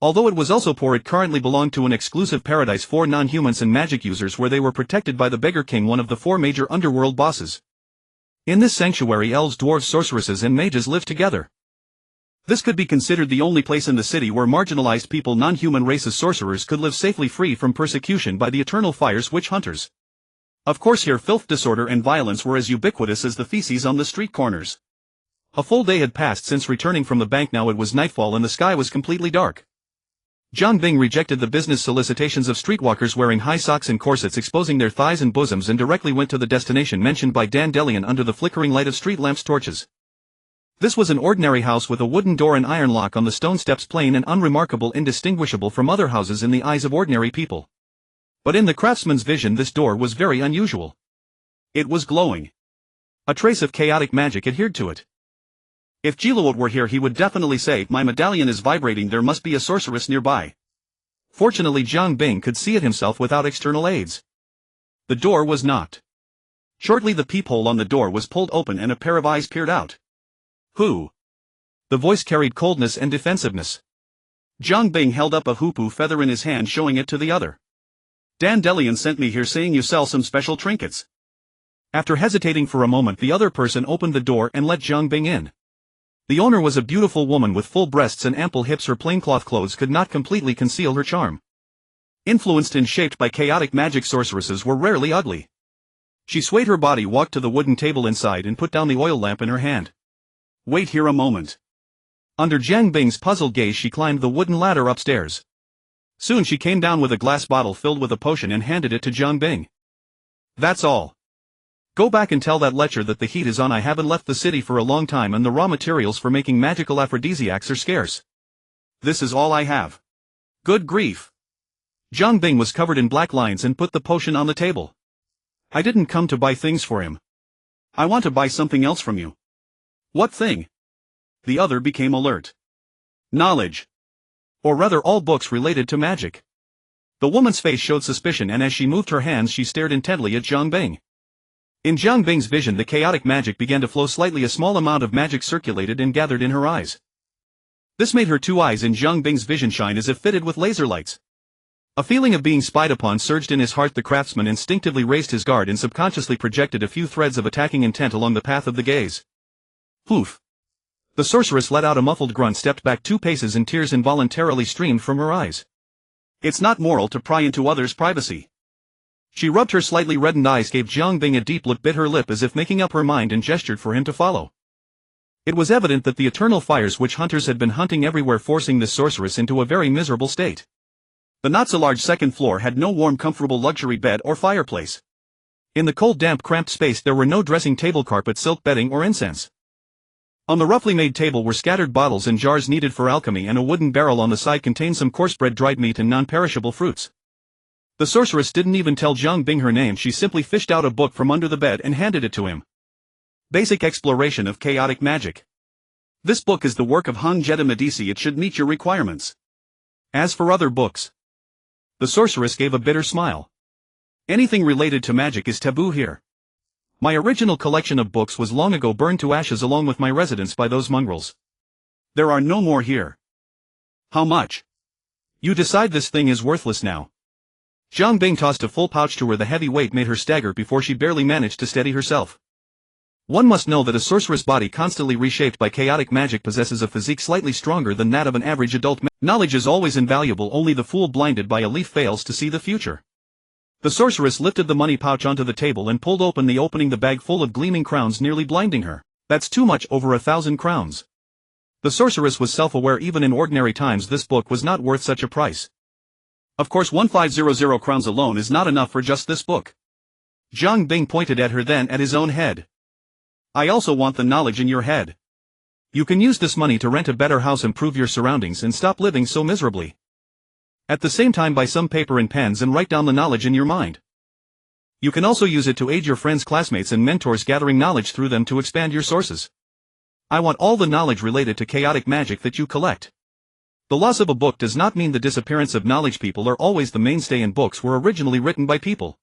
Although it was also poor, it currently belonged to an exclusive paradise for non-humans and magic users, where they were protected by the Beggar King, one of the 4 major underworld bosses. In this sanctuary, elves, dwarves, sorceresses and mages lived together. This could be considered the only place in the city where marginalized people, non-human races, sorcerers, could live safely, free from persecution by the eternal fire's witch hunters. Of course, here filth, disorder and violence were as ubiquitous as the feces on the street corners. A full day had passed since returning from the bank. Now it was nightfall and the sky was completely dark. Jiang Bing rejected the business solicitations of streetwalkers wearing high socks and corsets exposing their thighs and bosoms, and directly went to the destination mentioned by Dandelion under the flickering light of street lamps' torches. This was an ordinary house with a wooden door and iron lock on the stone steps, plain and unremarkable, indistinguishable from other houses in the eyes of ordinary people. But in the craftsman's vision this door was very unusual. It was glowing. A trace of chaotic magic adhered to it. If Jiluot were here he would definitely say, "My medallion is vibrating, there must be a sorceress nearby." Fortunately Jiang Bing could see it himself without external aids. The door was knocked. Shortly the peephole on the door was pulled open and a pair of eyes peered out. "Who?" The voice carried coldness and defensiveness. Jiang Bing held up a hoopoe feather in his hand, showing it to the other. "Dandelion sent me here saying you sell some special trinkets." After hesitating for a moment, the other person opened the door and let Jiang Bing in. The owner was a beautiful woman with full breasts and ample hips. Her plaincloth clothes could not completely conceal her charm. Influenced and shaped by chaotic magic, sorceresses were rarely ugly. She swayed her body, walked to the wooden table inside and put down the oil lamp in her hand. "Wait here a moment." Under Jiang Bing's puzzled gaze she climbed the wooden ladder upstairs. Soon she came down with a glass bottle filled with a potion and handed it to Jiang Bing. "That's all. Go back and tell that lecher that the heat is on. I haven't left the city for a long time and the raw materials for making magical aphrodisiacs are scarce. This is all I have." "Good grief." Jiang Bing was covered in black lines and put the potion on the table. "I didn't come to buy things for him. I want to buy something else from you." "What thing?" The other became alert. "Knowledge. Or rather all books related to magic." The woman's face showed suspicion, and as she moved her hands she stared intently at Jiang Bing. In Jiang Bing's vision the chaotic magic began to flow slightly. A small amount of magic circulated and gathered in her eyes. This made her 2 eyes in Jiang Bing's vision shine as if fitted with laser lights. A feeling of being spied upon surged in his heart. The craftsman instinctively raised his guard and subconsciously projected a few threads of attacking intent along the path of the gaze. Poof! The sorceress let out a muffled grunt, stepped back 2 paces, and tears involuntarily streamed from her eyes. "It's not moral to pry into others' privacy." She rubbed her slightly reddened eyes, gave Jiang Bing a deep look, bit her lip as if making up her mind, and gestured for him to follow. It was evident that the eternal fires witch hunters had been hunting everywhere, forcing this sorceress into a very miserable state. The not-so-large second floor had no warm, comfortable luxury bed or fireplace. In the cold, damp, cramped space there were no dressing table, carpet, silk bedding or incense. On the roughly made table were scattered bottles and jars needed for alchemy, and a wooden barrel on the side contained some coarse bread, dried meat and non-perishable fruits. The sorceress didn't even tell Jiang Bing her name. She simply fished out a book from under the bed and handed it to him. Basic Exploration of Chaotic Magic. This book is the work of Han Jetta Medici. It should meet your requirements. As for other books. The sorceress gave a bitter smile. Anything related to magic is taboo here. My original collection of books was long ago burned to ashes along with my residence by those mongrels. There are no more here. How much? You decide. This thing is worthless now. Jiang Bing tossed a full pouch to her. The heavy weight made her stagger before she barely managed to steady herself. One must know that a sorceress body constantly reshaped by chaotic magic possesses a physique slightly stronger than that of an average adult man. Knowledge is always invaluable. Only the fool blinded by a leaf fails to see the future. The sorceress lifted the money pouch onto the table and pulled open the opening, the bag full of gleaming crowns, nearly blinding her. That's too much, over 1,000 crowns. The sorceress was self-aware. Even in ordinary times this book was not worth such a price. Of course 1500 crowns alone is not enough for just this book. Jiang Bing pointed at her, then at his own head. I also want the knowledge in your head. You can use this money to rent a better house, improve your surroundings, and stop living so miserably. At the same time, buy some paper and pens and write down the knowledge in your mind. You can also use it to aid your friends, classmates, and mentors, gathering knowledge through them to expand your sources. I want all the knowledge related to chaotic magic that you collect. The loss of a book does not mean the disappearance of knowledge. People are always the mainstay, and books were originally written by people.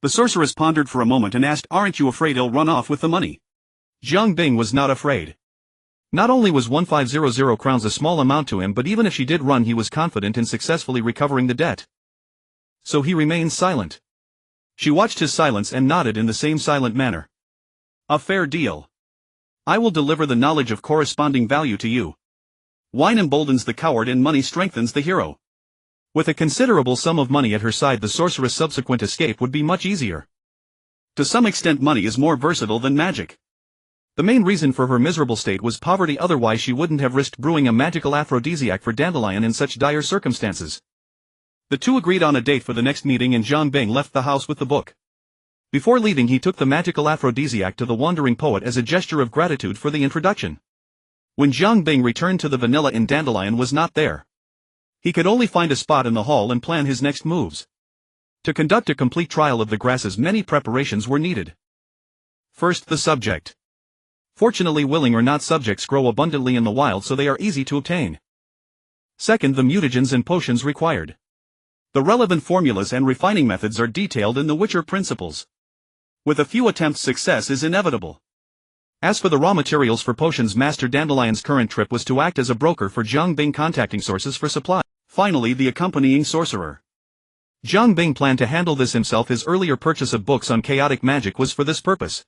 The sorceress pondered for a moment and asked, aren't you afraid he'll run off with the money? Jiang Bing was not afraid. Not only was 1500 crowns a small amount to him, but even if she did run, he was confident in successfully recovering the debt. So he remained silent. She watched his silence and nodded in the same silent manner. A fair deal. I will deliver the knowledge of corresponding value to you. Wine emboldens the coward and money strengthens the hero. With a considerable sum of money at her side, the sorceress' subsequent escape would be much easier. To some extent, money is more versatile than magic. The main reason for her miserable state was poverty, otherwise she wouldn't have risked brewing a magical aphrodisiac for Dandelion in such dire circumstances. The two agreed on a date for the next meeting, and Jiang Bing left the house with the book. Before leaving, he took the magical aphrodisiac to the wandering poet as a gesture of gratitude for the introduction. When Jiang Bing returned to the Vanilla Inn, Dandelion was not there. He could only find a spot in the hall and plan his next moves. To conduct a complete trial of the grasses, many preparations were needed. First, the subject. Fortunately, willing or not, subjects grow abundantly in the wild, so they are easy to obtain. Second, the mutagens and potions required. The relevant formulas and refining methods are detailed in the Witcher Principles. With a few attempts, success is inevitable. As for the raw materials for potions, Master Dandelion's current trip was to act as a broker for Jiang Bing, contacting sources for supply. Finally, the accompanying sorcerer. Jiang Bing planned to handle this himself. His earlier purchase of books on chaotic magic was for this purpose.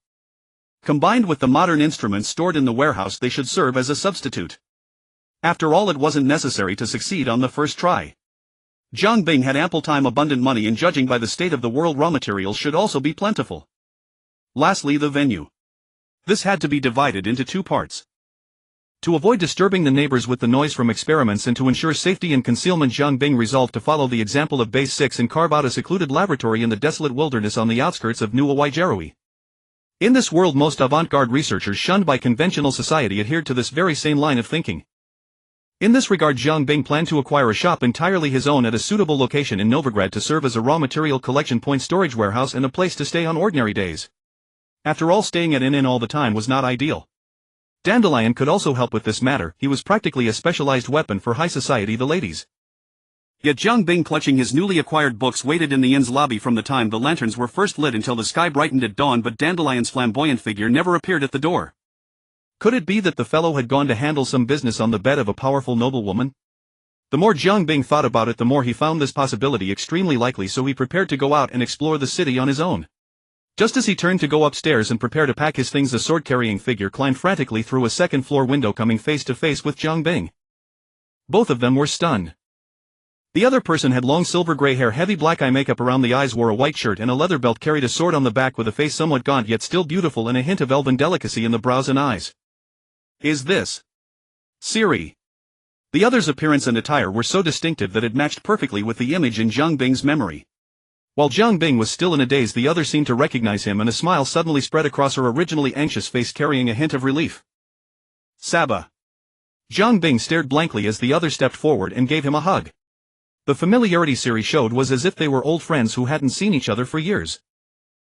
Combined with the modern instruments stored in the warehouse, they should serve as a substitute. After all, it wasn't necessary to succeed on the first try. Jiang Bing had ample time, abundant money, and judging by the state of the world, raw materials should also be plentiful. Lastly, the venue. This had to be divided into two parts. To avoid disturbing the neighbors with the noise from experiments and to ensure safety and concealment, Jiang Bing resolved to follow the example of Base 6 and carve out a secluded laboratory in the desolate wilderness on the outskirts of Nuwa. In this world, most avant-garde researchers shunned by conventional society adhered to this very same line of thinking. In this regard, Jiang Bing planned to acquire a shop entirely his own at a suitable location in Novigrad to serve as a raw material collection point, storage warehouse, and a place to stay on ordinary days. After all, staying at an inn all the time was not ideal. Dandelion could also help with this matter. He was practically a specialized weapon for high society, the ladies. Yet Jiang Bing, clutching his newly acquired books, waited in the inn's lobby from the time the lanterns were first lit until the sky brightened at dawn, but Dandelion's flamboyant figure never appeared at the door. Could it be that the fellow had gone to handle some business on the bed of a powerful noblewoman? The more Jiang Bing thought about it, the more he found this possibility extremely likely, so he prepared to go out and explore the city on his own. Just as he turned to go upstairs and prepare to pack his things, the sword-carrying figure climbed frantically through a second-floor window, coming face to face with Jiang Bing. Both of them were stunned. The other person had long silver-gray hair, heavy black eye makeup around the eyes, wore a white shirt and a leather belt, carried a sword on the back, with a face somewhat gaunt yet still beautiful, and a hint of elven delicacy in the brows and eyes. Is this Siri? The other's appearance and attire were so distinctive that it matched perfectly with the image in Jiang Bing's memory. While Jiang Bing was still in a daze, the other seemed to recognize him, and a smile suddenly spread across her originally anxious face, carrying a hint of relief. Saba. Jiang Bing stared blankly as the other stepped forward and gave him a hug. The familiarity Siri showed was as if they were old friends who hadn't seen each other for years.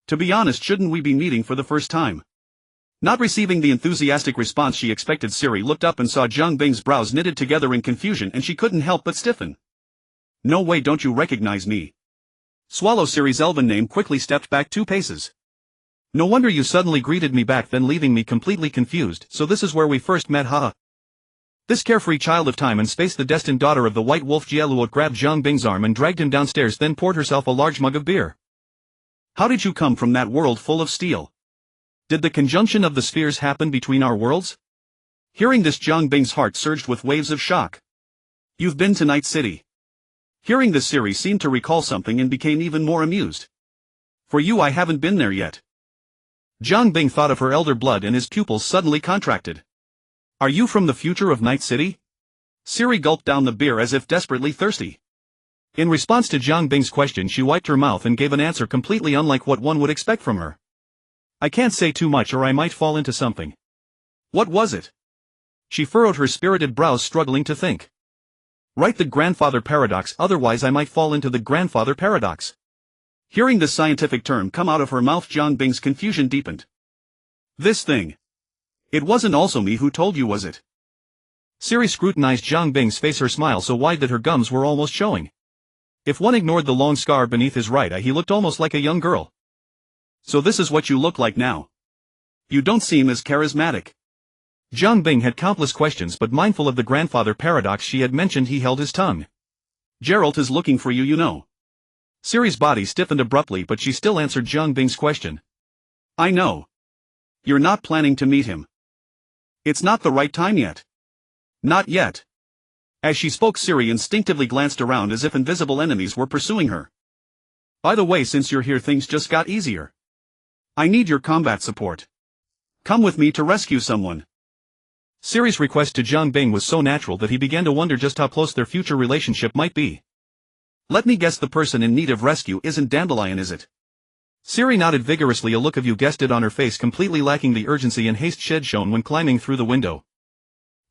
To be honest, shouldn't we be meeting for the first time? Not receiving the enthusiastic response she expected, Siri looked up and saw Jiang Bing's brows knitted together in confusion, and she couldn't help but stiffen. No way, don't you recognize me? Swallow. Siri's elven name quickly stepped back 2 paces. No wonder you suddenly greeted me back then, leaving me completely confused. So this is where we first met, huh? This carefree child of time and space, the destined daughter of the White Wolf, Jieluot grabbed Jiang Bing's arm and dragged him downstairs, then poured herself a large mug of beer. How did you come from that world full of steel? Did the conjunction of the spheres happen between our worlds? Hearing this, Jiang Bing's heart surged with waves of shock. You've been to Night City. Hearing this, Siri seemed to recall something and became even more amused. For you, I haven't been there yet. Jiang Bing thought of her elder blood and his pupils suddenly contracted. Are you from the future of Night City? Siri gulped down the beer as if desperately thirsty. In response to Jiang Bing's question, she wiped her mouth and gave an answer completely unlike what one would expect from her. I can't say too much or I might fall into something. What was it? She furrowed her spirited brows, struggling to think. Right, the grandfather paradox, otherwise I might fall into the grandfather paradox. Hearing this scientific term come out of her mouth, Jiang Bing's confusion deepened. This thing. It wasn't also me who told you, was it? Siri scrutinized Jiang Bing's face, her smile so wide that her gums were almost showing. If one ignored the long scar beneath his right eye, he looked almost like a young girl. So this is what you look like now. You don't seem as charismatic. Jiang Bing had countless questions, but mindful of the grandfather paradox she had mentioned, he held his tongue. Geralt is looking for you, you know. Siri's body stiffened abruptly, but she still answered Jiang Bing's question. I know. You're not planning to meet him. It's not the right time yet. Not yet. As she spoke, Siri instinctively glanced around as if invisible enemies were pursuing her. By the way, since you're here, things just got easier. I need your combat support. Come with me to rescue someone. Siri's request to Jiang Bing was so natural that he began to wonder just how close their future relationship might be. Let me guess, the person in need of rescue isn't Dandelion, is it? Siri nodded vigorously, a look of, you guessed it, on her face, completely lacking the urgency and haste she'd shown when climbing through the window.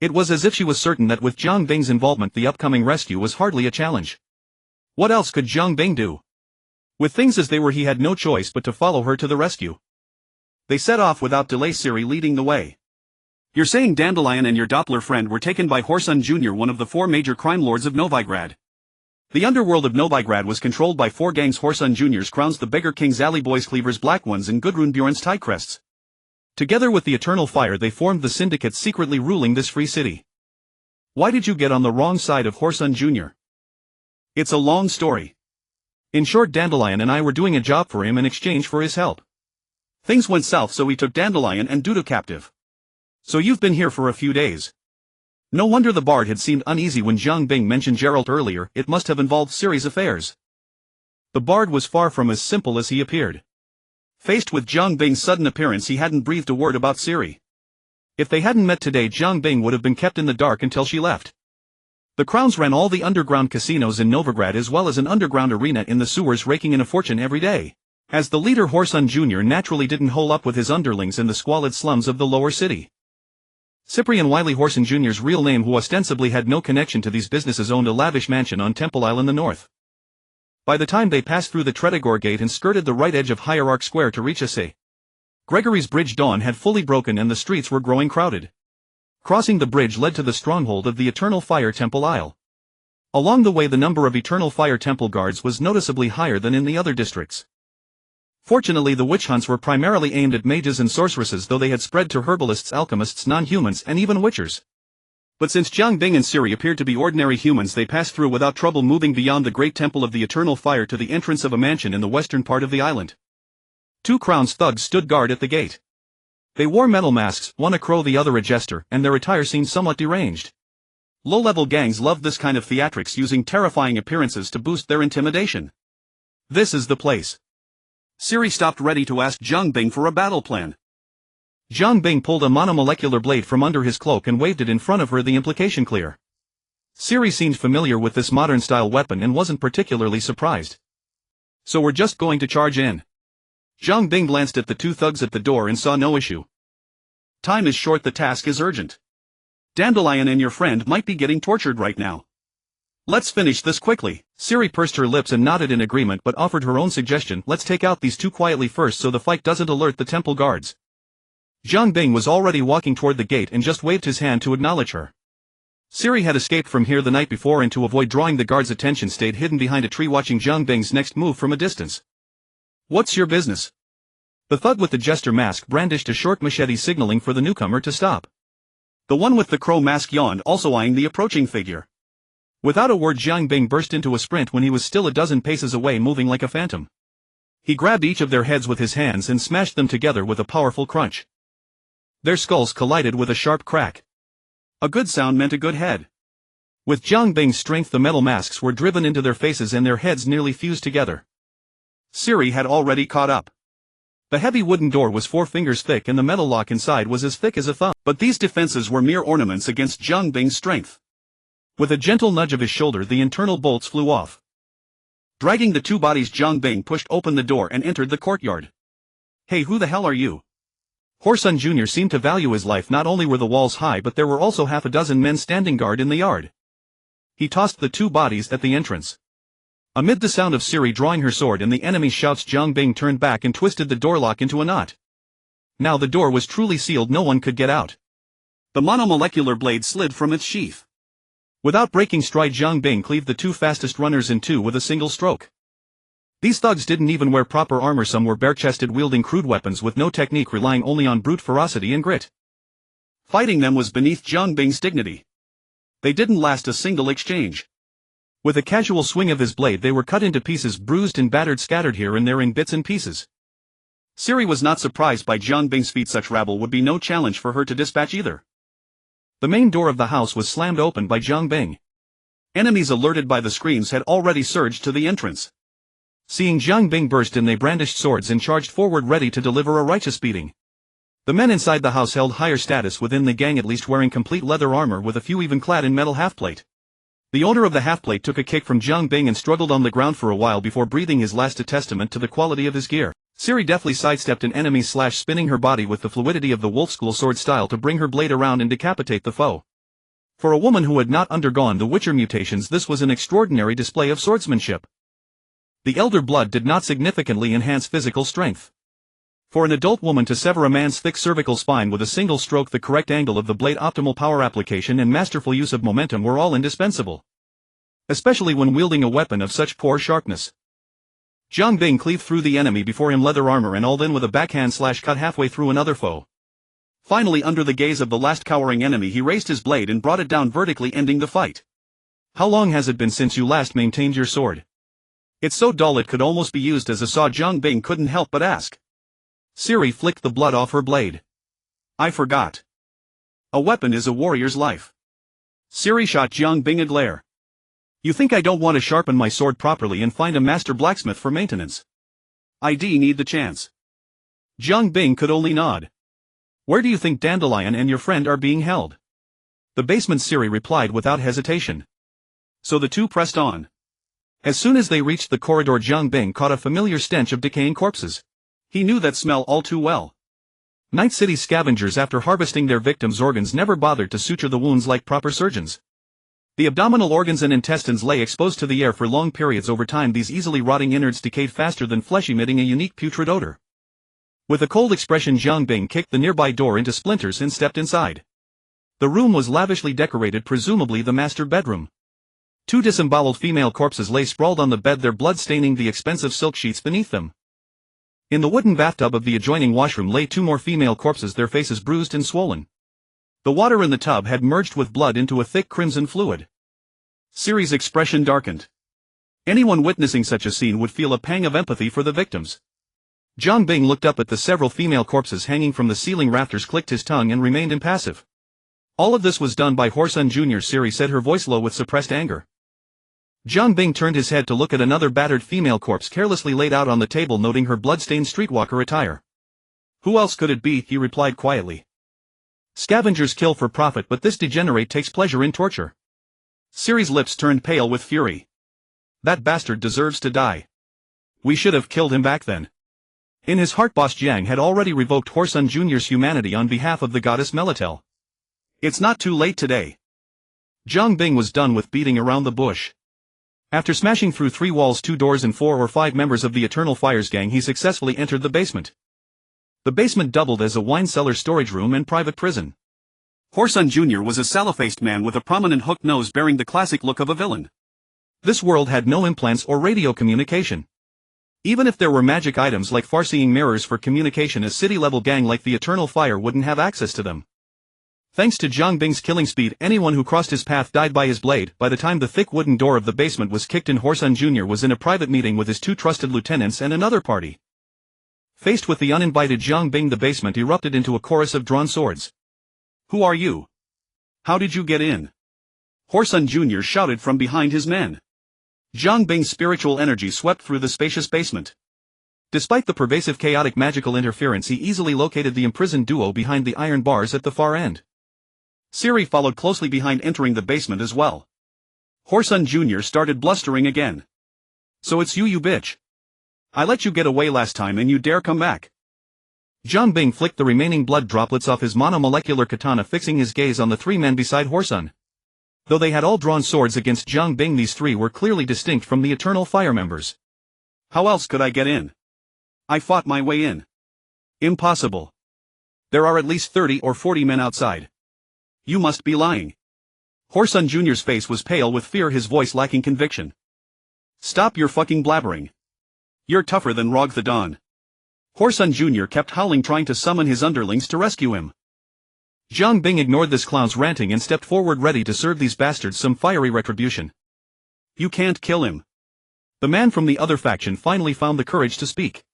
It was as if she was certain that with Jiang Bing's involvement the upcoming rescue was hardly a challenge. What else could Jiang Bing do? With things as they were, he had no choice but to follow her to the rescue. They set off without delay, Siri leading the way. You're saying Dandelion and your Doppler friend were taken by Horsun Jr., one of the 4 major crime lords of Novigrad. The underworld of Novigrad was controlled by 4 gangs: Horsun Jr.'s Crowns, the Beggar King's Alley Boys, Cleaver's Black Ones, and Gudrun Bjorn's Tiecrests. Together with the Eternal Fire, they formed the syndicate secretly ruling this free city. Why did you get on the wrong side of Horsun Jr.? It's a long story. In short, Dandelion and I were doing a job for him in exchange for his help. Things went south, so we took Dandelion and Duda captive. So you've been here for a few days. No wonder the bard had seemed uneasy when Jiang Bing mentioned Geralt earlier. It must have involved Siri's affairs. The bard was far from as simple as he appeared. Faced with Jiang Bing's sudden appearance, he hadn't breathed a word about Siri. If they hadn't met today, Jiang Bing would have been kept in the dark until she left. The Crowns ran all the underground casinos in Novigrad, as well as an underground arena in the sewers, raking in a fortune every day. As the leader, Horsun Jr. naturally didn't hole up with his underlings in the squalid slums of the lower city. Cyprian Wiley Horsun Jr.'s real name, who ostensibly had no connection to these businesses, owned a lavish mansion on Temple Isle in the north. By the time they passed through the Tredegor Gate and skirted the right edge of Hierarch Square to reach St. Gregory's Bridge, dawn had fully broken and the streets were growing crowded. Crossing the bridge led to the stronghold of the Eternal Fire, Temple Isle. Along the way, the number of Eternal Fire Temple guards was noticeably higher than in the other districts. Fortunately, the witch hunts were primarily aimed at mages and sorceresses, though they had spread to herbalists, alchemists, non-humans, and even witchers. But since Jiang Bing and Siri appeared to be ordinary humans, they passed through without trouble, moving beyond the great temple of the Eternal Fire to the entrance of a mansion in the western part of the island. 2 Crown's thugs stood guard at the gate. They wore metal masks, one a crow, the other a jester, and their attire seemed somewhat deranged. Low-level gangs loved this kind of theatrics, using terrifying appearances to boost their intimidation. This is the place. Siri stopped, ready to ask Jiang Bing for a battle plan. Jiang Bing pulled a monomolecular blade from under his cloak and waved it in front of her, the implication clear. Siri seemed familiar with this modern-style weapon and wasn't particularly surprised. So we're just going to charge in. Jiang Bing glanced at the 2 thugs at the door and saw no issue. Time is short, the task is urgent. Dandelion and your friend might be getting tortured right now. Let's finish this quickly. Siri pursed her lips and nodded in agreement, but offered her own suggestion: let's take out these 2 quietly first so the fight doesn't alert the temple guards. Jiang Bing was already walking toward the gate and just waved his hand to acknowledge her. Siri had escaped from here the night before and, to avoid drawing the guards' attention, stayed hidden behind a tree, watching Jiang Bing's next move from a distance. What's your business? The thug with the jester mask brandished a short machete, signaling for the newcomer to stop. The one with the crow mask yawned, also eyeing the approaching figure. Without a word, Jiang Bing burst into a sprint when he was still a dozen paces away, moving like a phantom. He grabbed each of their heads with his hands and smashed them together with a powerful crunch. Their skulls collided with a sharp crack. A good sound meant a good head. With Jiang Bing's strength, the metal masks were driven into their faces and their heads nearly fused together. Siri had already caught up. The heavy wooden door was 4 fingers thick and the metal lock inside was as thick as a thumb. But these defenses were mere ornaments against Jiang Bing's strength. With a gentle nudge of his shoulder, the internal bolts flew off. Dragging the two bodies, Jiang Bing pushed open the door and entered the courtyard. "Hey, who the hell are you?" Horsun Jr. seemed to value his life. Not only were the walls high, but there were also half a dozen men standing guard in the yard. He tossed the two bodies at the entrance. Amid the sound of Siri drawing her sword and the enemy's shouts, Jiang Bing turned back and twisted the door lock into a knot. Now the door was truly sealed, no one could get out. The monomolecular blade slid from its sheath. Without breaking stride, Jiang Bing cleaved the two fastest runners in two with a single stroke. These thugs didn't even wear proper armor. Some were bare-chested, wielding crude weapons with no technique, relying only on brute ferocity and grit. Fighting them was beneath Jiang Bing's dignity. They didn't last a single exchange. With a casual swing of his blade they were cut into pieces, bruised and battered, scattered here and there in bits and pieces. Siri was not surprised by Jiang Bing's feat. Such rabble would be no challenge for her to dispatch either. The main door of the house was slammed open by Jiang Bing. Enemies, alerted by the screams, had already surged to the entrance. Seeing Jiang Bing burst in, they brandished swords and charged forward, ready to deliver a righteous beating. The men inside the house held higher status within the gang, at least, wearing complete leather armor with a few even clad in metal half-plate. The owner of the half-plate took a kick from Jiang Bing and struggled on the ground for a while before breathing his last, a testament to the quality of his gear. Siri deftly sidestepped an enemy's slash, spinning her body with the fluidity of the wolf school sword style to bring her blade around and decapitate the foe. For a woman who had not undergone the Witcher mutations, this was an extraordinary display of swordsmanship. The elder blood did not significantly enhance physical strength. For an adult woman to sever a man's thick cervical spine with a single stroke, the correct angle of the blade, optimal power application and masterful use of momentum were all indispensable. Especially when wielding a weapon of such poor sharpness. Jiang Bing cleaved through the enemy before him, leather armor and all, then with a backhand slash cut halfway through another foe. Finally, under the gaze of the last cowering enemy, he raised his blade and brought it down vertically, ending the fight. "How long has it been since you last maintained your sword? It's so dull it could almost be used as a saw," Jiang Bing couldn't help but ask. Siri flicked the blood off her blade. "I forgot. A weapon is a warrior's life." Siri shot Jiang Bing a glare. "You think I don't want to sharpen my sword properly and find a master blacksmith for maintenance? I'd need the chance." Jiang Bing could only nod. "Where do you think Dandelion and your friend are being held?" "The basement," Siri replied without hesitation. So the two pressed on. As soon as they reached the corridor, Jiang Bing caught a familiar stench of decaying corpses. He knew that smell all too well. Night City scavengers, after harvesting their victims' organs, never bothered to suture the wounds like proper surgeons. The abdominal organs and intestines lay exposed to the air for long periods. Over time, these easily rotting innards decayed faster than flesh, emitting a unique putrid odor. With a cold expression, Jiang Bing kicked the nearby door into splinters and stepped inside. The room was lavishly decorated, presumably the master bedroom. Two disemboweled female corpses lay sprawled on the bed, their blood staining the expensive silk sheets beneath them. In the wooden bathtub of the adjoining washroom lay two more female corpses, their faces bruised and swollen. The water in the tub had merged with blood into a thick crimson fluid. Siri's expression darkened. Anyone witnessing such a scene would feel a pang of empathy for the victims. Jiang Bing looked up at the several female corpses hanging from the ceiling rafters, clicked his tongue and remained impassive. "All of this was done by Horsun Jr.," Siri said, her voice low with suppressed anger. Jiang Bing turned his head to look at another battered female corpse carelessly laid out on the table, noting her blood-stained streetwalker attire. "Who else could it be?" he replied quietly. "Scavengers kill for profit, but this degenerate takes pleasure in torture." Siri's lips turned pale with fury. "That bastard deserves to die. We should have killed him back then." In his heart, Boss Jiang had already revoked Horsun Jr.'s humanity on behalf of the goddess Melitel. It's not too late today. Jiang Bing was done with beating around the bush. After smashing through 3 walls, 2 doors and 4 or 5 members of the Eternal Fires gang, he successfully entered the basement. The basement doubled as a wine cellar, storage room and private prison. Horsun Jr. was a sallow-faced man with a prominent hooked nose, bearing the classic look of a villain. This world had no implants or radio communication. Even if there were magic items like far-seeing mirrors for communication, a city-level gang like the Eternal Fire wouldn't have access to them. Thanks to Jiang Bing's killing speed, anyone who crossed his path died by his blade. By the time the thick wooden door of the basement was kicked in, Horsun Jr. was in a private meeting with his 2 trusted lieutenants and another party. Faced with the uninvited Jiang Bing, the basement erupted into a chorus of drawn swords. "Who are you? How did you get in?" Horsun Jr. shouted from behind his men. Jiang Bing's spiritual energy swept through the spacious basement. Despite the pervasive chaotic magical interference, he easily located the imprisoned duo behind the iron bars at the far end. Siri followed closely behind, entering the basement as well. Horsun Jr. started blustering again. So it's you bitch. I let you get away last time and you dare come back. Jiang Bing flicked the remaining blood droplets off his monomolecular katana, fixing his gaze on the three men beside Horsun. Though they had all drawn swords against Jiang Bing, these three were clearly distinct from the Eternal Fire members. How else could I get in? I fought my way in. Impossible. There are at least 30 or 40 men outside. You must be lying. Horsun Jr.'s face was pale with fear, his voice lacking conviction. Stop your fucking blabbering. You're tougher than Rog the Dawn. Horsun Jr. kept howling, trying to summon his underlings to rescue him. Jiang Bing ignored this clown's ranting and stepped forward, ready to serve these bastards some fiery retribution. You can't kill him. The man from the other faction finally found the courage to speak.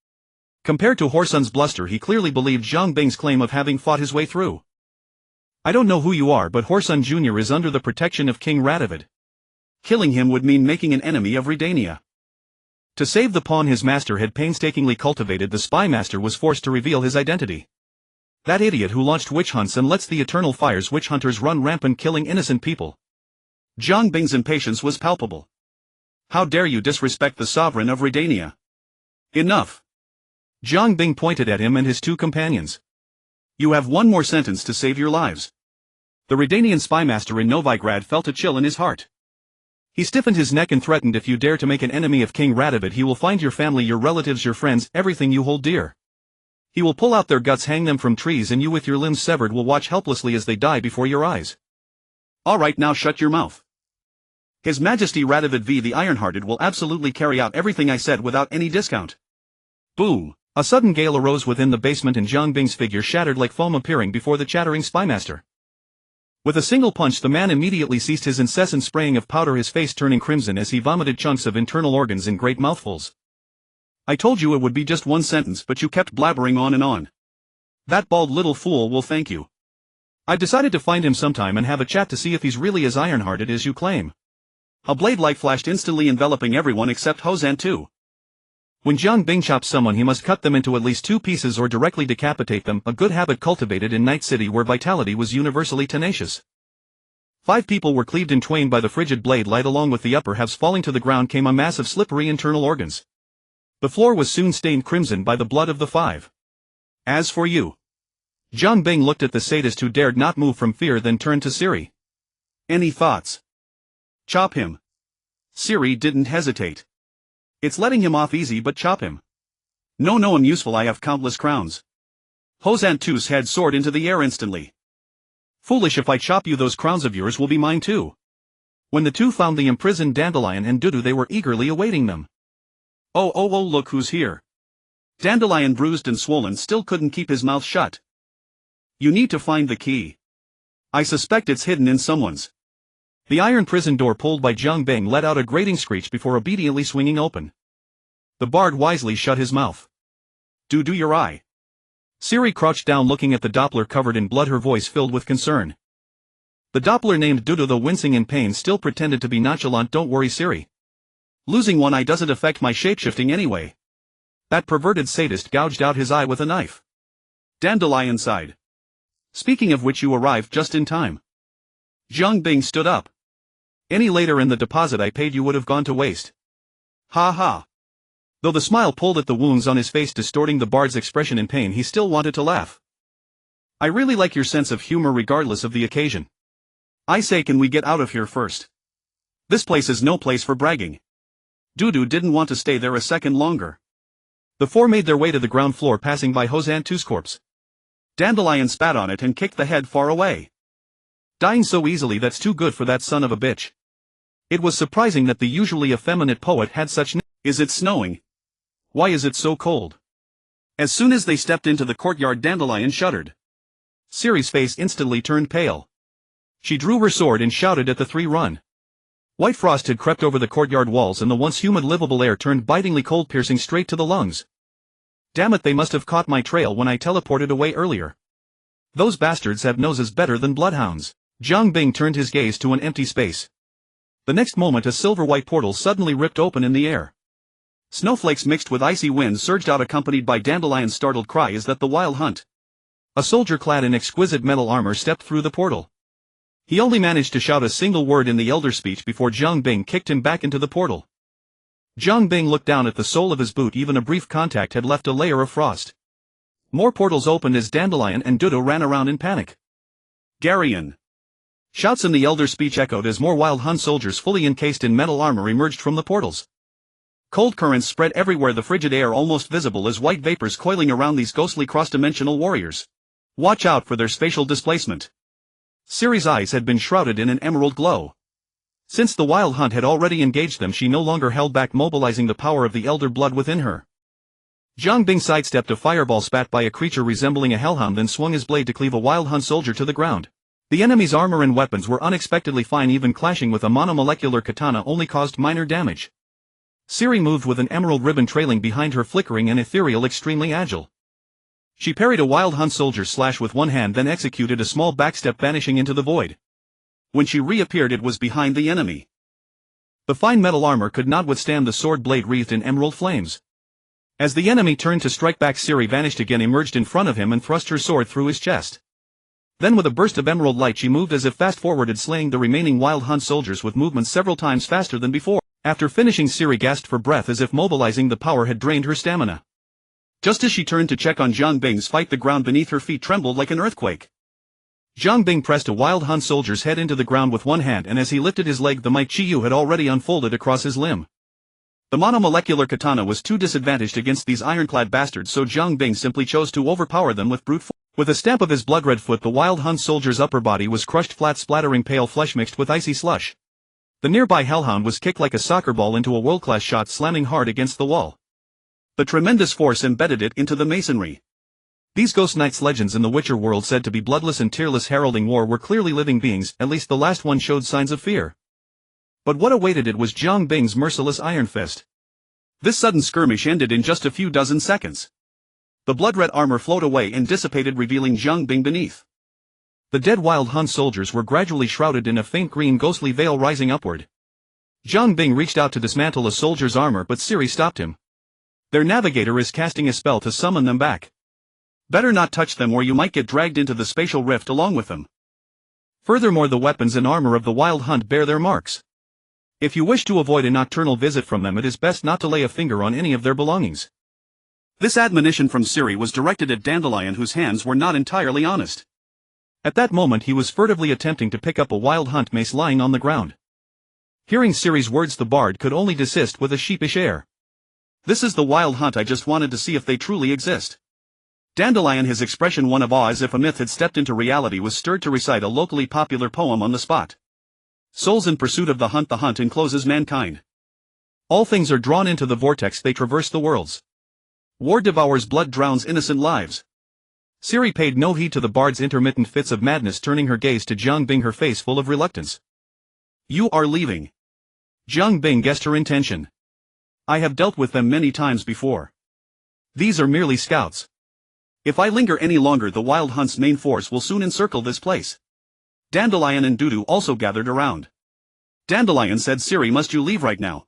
Compared to Horsun's bluster, he clearly believed Jiang Bing's claim of having fought his way through. I don't know who you are, but Horsun Jr. is under the protection of King Radovid. Killing him would mean making an enemy of Redania. To save the pawn his master had painstakingly cultivated, the spy master was forced to reveal his identity. That idiot who launched witch hunts and lets the Eternal Fire's witch hunters run rampant, killing innocent people. Jiang Bing's impatience was palpable. How dare you disrespect the sovereign of Redania? Enough. Jiang Bing pointed at him and his two companions. You have one more sentence to save your lives. The Redanian spymaster in Novigrad felt a chill in his heart. He stiffened his neck and threatened, if you dare to make an enemy of King Radovid, he will find your family, your relatives, your friends, everything you hold dear. He will pull out their guts, hang them from trees, and you with your limbs severed will watch helplessly as they die before your eyes. Alright, now shut your mouth. His Majesty Radovid V the Ironhearted will absolutely carry out everything I said without any discount. Boom. A sudden gale arose within the basement and Jiang Bing's figure shattered like foam, appearing before the chattering spymaster. With a single punch, the man immediately ceased his incessant spraying of powder, his face turning crimson as he vomited chunks of internal organs in great mouthfuls. I told you it would be just one sentence, but you kept blabbering on and on. That bald little fool will thank you. I've decided to find him sometime and have a chat to see if he's really as iron-hearted as you claim. A blade light flashed, instantly enveloping everyone except Hozan too. When Jiang Bing chops someone, he must cut them into at least 2 pieces or directly decapitate them, a good habit cultivated in Night City where vitality was universally tenacious. 5 people were cleaved in twain by the frigid blade light. Along with the upper halves falling to the ground came a mass of slippery internal organs. The floor was soon stained crimson by the blood of the 5. As for you. Jiang Bing looked at the sadist, who dared not move from fear, then turned to Siri. Any thoughts? Chop him. Siri didn't hesitate. It's letting him off easy, but chop him. No, I'm useful, I have countless crowns. Hozan 2's head soared into the air instantly. Foolish, if I chop you, those crowns of yours will be mine too. When the two found the imprisoned Dandelion and Dudu, they were eagerly awaiting them. Oh, look who's here. Dandelion, bruised and swollen, still couldn't keep his mouth shut. You need to find the key. I suspect it's hidden in someone's. The iron prison door pulled by Jiang Bing let out a grating screech before obediently swinging open. The bard wisely shut his mouth. Do your eye. Siri crouched down, looking at the Doppler covered in blood, her voice filled with concern. The Doppler, named Dudu, though wincing in pain, still pretended to be nonchalant. Don't worry, Siri. Losing one eye doesn't affect my shapeshifting anyway. That perverted sadist gouged out his eye with a knife. Dandelion sighed. Speaking of which, you arrived just in time. Jiang Bing stood up. Any later and the deposit I paid you would have gone to waste. Ha ha. Though the smile pulled at the wounds on his face, distorting the bard's expression in pain, he still wanted to laugh. I really like your sense of humor regardless of the occasion. I say, can we get out of here first? This place is no place for bragging. Dudu didn't want to stay there a second longer. The 4 made their way to the ground floor, passing by Hozan 2's corpse. Dandelion spat on it and kicked the head far away. Dying so easily, that's too good for that son of a bitch. It was surprising that the usually effeminate poet had such Is it snowing? Why is it so cold? As soon as they stepped into the courtyard, Dandelion shuddered. Siri's face instantly turned pale. She drew her sword and shouted at the 3. Run. White frost had crept over the courtyard walls and the once humid livable air turned bitingly cold, piercing straight to the lungs. Damn it, they must have caught my trail when I teleported away earlier. Those bastards have noses better than bloodhounds. Jiang Bing turned his gaze to an empty space. The next moment a silver-white portal suddenly ripped open in the air. Snowflakes mixed with icy wind surged out, accompanied by Dandelion's startled cry, "Is that the Wild Hunt?" A soldier clad in exquisite metal armor stepped through the portal. He only managed to shout a single word in the elder speech before Jiang Bing kicked him back into the portal. Jiang Bing looked down at the sole of his boot. Even a brief contact had left a layer of frost. More portals opened as Dandelion and Dudu ran around in panic. Garion! Shouts in the elder's speech echoed as more wild Hun soldiers fully encased in metal armor emerged from the portals. Cold currents spread everywhere, the frigid air almost visible as white vapors coiling around these ghostly cross-dimensional warriors. Watch out for their spatial displacement. Ciri's eyes had been shrouded in an emerald glow. Since the wild hunt had already engaged them, she no longer held back, mobilizing the power of the elder blood within her. Jiang Bing sidestepped a fireball spat by a creature resembling a hellhound, then swung his blade to cleave a wild Hun soldier to the ground. The enemy's armor and weapons were unexpectedly fine, even clashing with a monomolecular katana only caused minor damage. Ciri moved with an emerald ribbon trailing behind her, flickering and ethereal, extremely agile. She parried a wild Hun soldier's slash with one hand, then executed a small backstep, vanishing into the void. When she reappeared, it was behind the enemy. The fine metal armor could not withstand the sword blade wreathed in emerald flames. As the enemy turned to strike back, Ciri vanished again, emerged in front of him and thrust her sword through his chest. Then with a burst of emerald light she moved as if fast-forwarded, slaying the remaining wild Hun soldiers with movements several times faster than before. After finishing, Ciri gasped for breath as if mobilizing the power had drained her stamina. Just as she turned to check on Jiang Bing's fight, the ground beneath her feet trembled like an earthquake. Jiang Bing pressed a wild Hun soldier's head into the ground with one hand, and as he lifted his leg, the might Chiyu had already unfolded across his limb. The monomolecular katana was too disadvantaged against these ironclad bastards, so Jiang Bing simply chose to overpower them with brute force. With a stamp of his blood-red foot, the wild Hun soldier's upper body was crushed flat, splattering pale flesh mixed with icy slush. The nearby hellhound was kicked like a soccer ball into a world-class shot, slamming hard against the wall. The tremendous force embedded it into the masonry. These ghost knights, legends in the Witcher world said to be bloodless and tearless, heralding war, were clearly living beings. At least the last one showed signs of fear. But what awaited it was Jiang Bing's merciless iron fist. This sudden skirmish ended in just a few dozen seconds. The blood-red armor flowed away and dissipated, revealing Jiang Bing beneath. The dead wild Hun soldiers were gradually shrouded in a faint green ghostly veil rising upward. Jiang Bing reached out to dismantle a soldier's armor, but Ciri stopped him. Their navigator is casting a spell to summon them back. Better not touch them or you might get dragged into the spatial rift along with them. Furthermore, the weapons and armor of the wild hunt bear their marks. If you wish to avoid a nocturnal visit from them, it is best not to lay a finger on any of their belongings. This admonition from Ciri was directed at Dandelion, whose hands were not entirely honest. At that moment he was furtively attempting to pick up a wild hunt mace lying on the ground. Hearing Ciri's words, the bard could only desist with a sheepish air. This is the wild hunt, I just wanted to see if they truly exist. Dandelion, his expression one of awe as if a myth had stepped into reality, was stirred to recite a locally popular poem on the spot. Souls in pursuit of the hunt encloses mankind. All things are drawn into the vortex, they traverse the worlds. War devours blood, drowns innocent lives. Ciri paid no heed to the bard's intermittent fits of madness, turning her gaze to Jiang Bing, her face full of reluctance. You are leaving. Jiang Bing guessed her intention. I have dealt with them many times before. These are merely scouts. If I linger any longer, the wild hunt's main force will soon encircle this place. Dandelion and Dudu also gathered around. Dandelion said, Ciri, must you leave right now?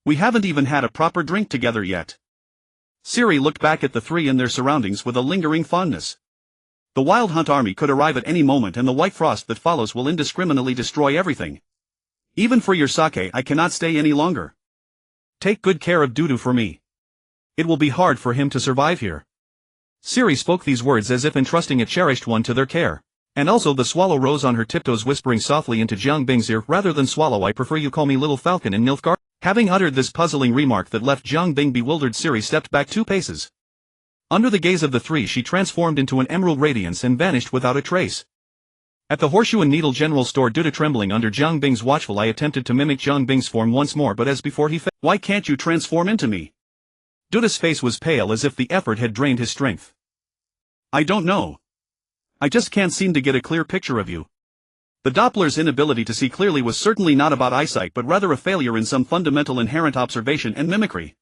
We haven't even had a proper drink together yet. Ciri looked back at the three and their surroundings with a lingering fondness. The wild hunt army could arrive at any moment, and the white frost that follows will indiscriminately destroy everything. Even for your sake, I cannot stay any longer. Take good care of Dudu for me. It will be hard for him to survive here. Ciri spoke these words as if entrusting a cherished one to their care. And also the swallow rose on her tiptoes, whispering softly into Jiang Bing's ear, rather than swallow, I prefer you call me Little Falcon in Nilfgaard. Having uttered this puzzling remark that left Jiang Bing bewildered, Ciri stepped back 2 paces. Under the gaze of the three she transformed into an emerald radiance and vanished without a trace. At the Horseshoe and Needle General Store, Dudu trembling under Jiang Bing's watchful eye attempted to mimic Jiang Bing's form once more, but as before he failed. Why can't you transform into me? Dudu's face was pale as if the effort had drained his strength. I don't know. I just can't seem to get a clear picture of you. The Doppler's inability to see clearly was certainly not about eyesight, but rather a failure in some fundamental inherent observation and mimicry.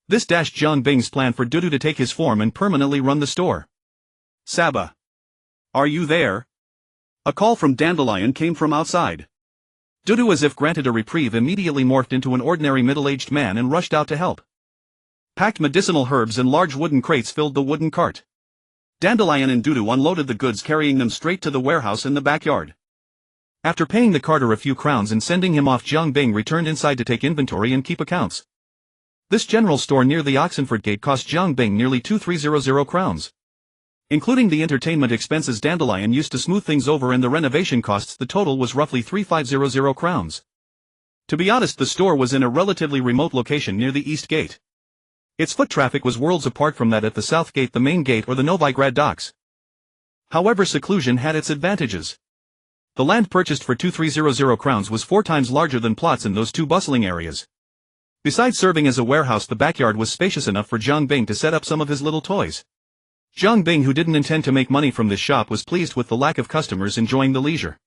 This dashed Jiang Bing's plan for Dudu to take his form and permanently run the store. Saba. Are you there? A call from Dandelion came from outside. Dudu, as if granted a reprieve, immediately morphed into an ordinary middle-aged man and rushed out to help. Packed medicinal herbs and large wooden crates filled the wooden cart. Dandelion and Dudu unloaded the goods, carrying them straight to the warehouse in the backyard. After paying the carter a few crowns and sending him off, Jiang Bing returned inside to take inventory and keep accounts. This general store near the Oxenford Gate cost Jiang Bing nearly 2300 crowns. Including the entertainment expenses Dandelion used to smooth things over and the renovation costs, the total was roughly 3500 crowns. To be honest, the store was in a relatively remote location near the East Gate. Its foot traffic was worlds apart from that at the South Gate, the Main Gate, or the Novigrad docks. However, seclusion had its advantages. The land purchased for 2300 crowns was 4 times larger than plots in those two bustling areas. Besides serving as a warehouse, the backyard was spacious enough for Jiang Bing to set up some of his little toys. Jiang Bing, who didn't intend to make money from this shop, was pleased with the lack of customers enjoying the leisure.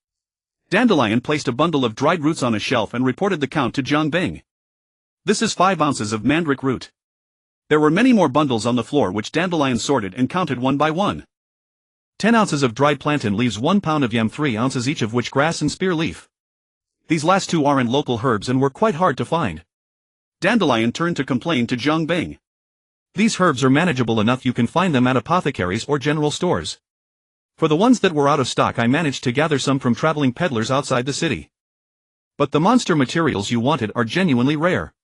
Dandelion placed a bundle of dried roots on a shelf and reported the count to Jiang Bing. This is 5 ounces of mandrake root. There were many more bundles on the floor which Dandelion sorted and counted one by one. 10 ounces of dried plantain leaves, 1 pound of yam, 3 ounces each of which grass and spear leaf. These last two aren't local herbs and were quite hard to find. Dandelion turned to complain to Jiang Bing. These herbs are manageable enough, you can find them at apothecaries or general stores. For the ones that were out of stock, I managed to gather some from traveling peddlers outside the city. But the monster materials you wanted are genuinely rare.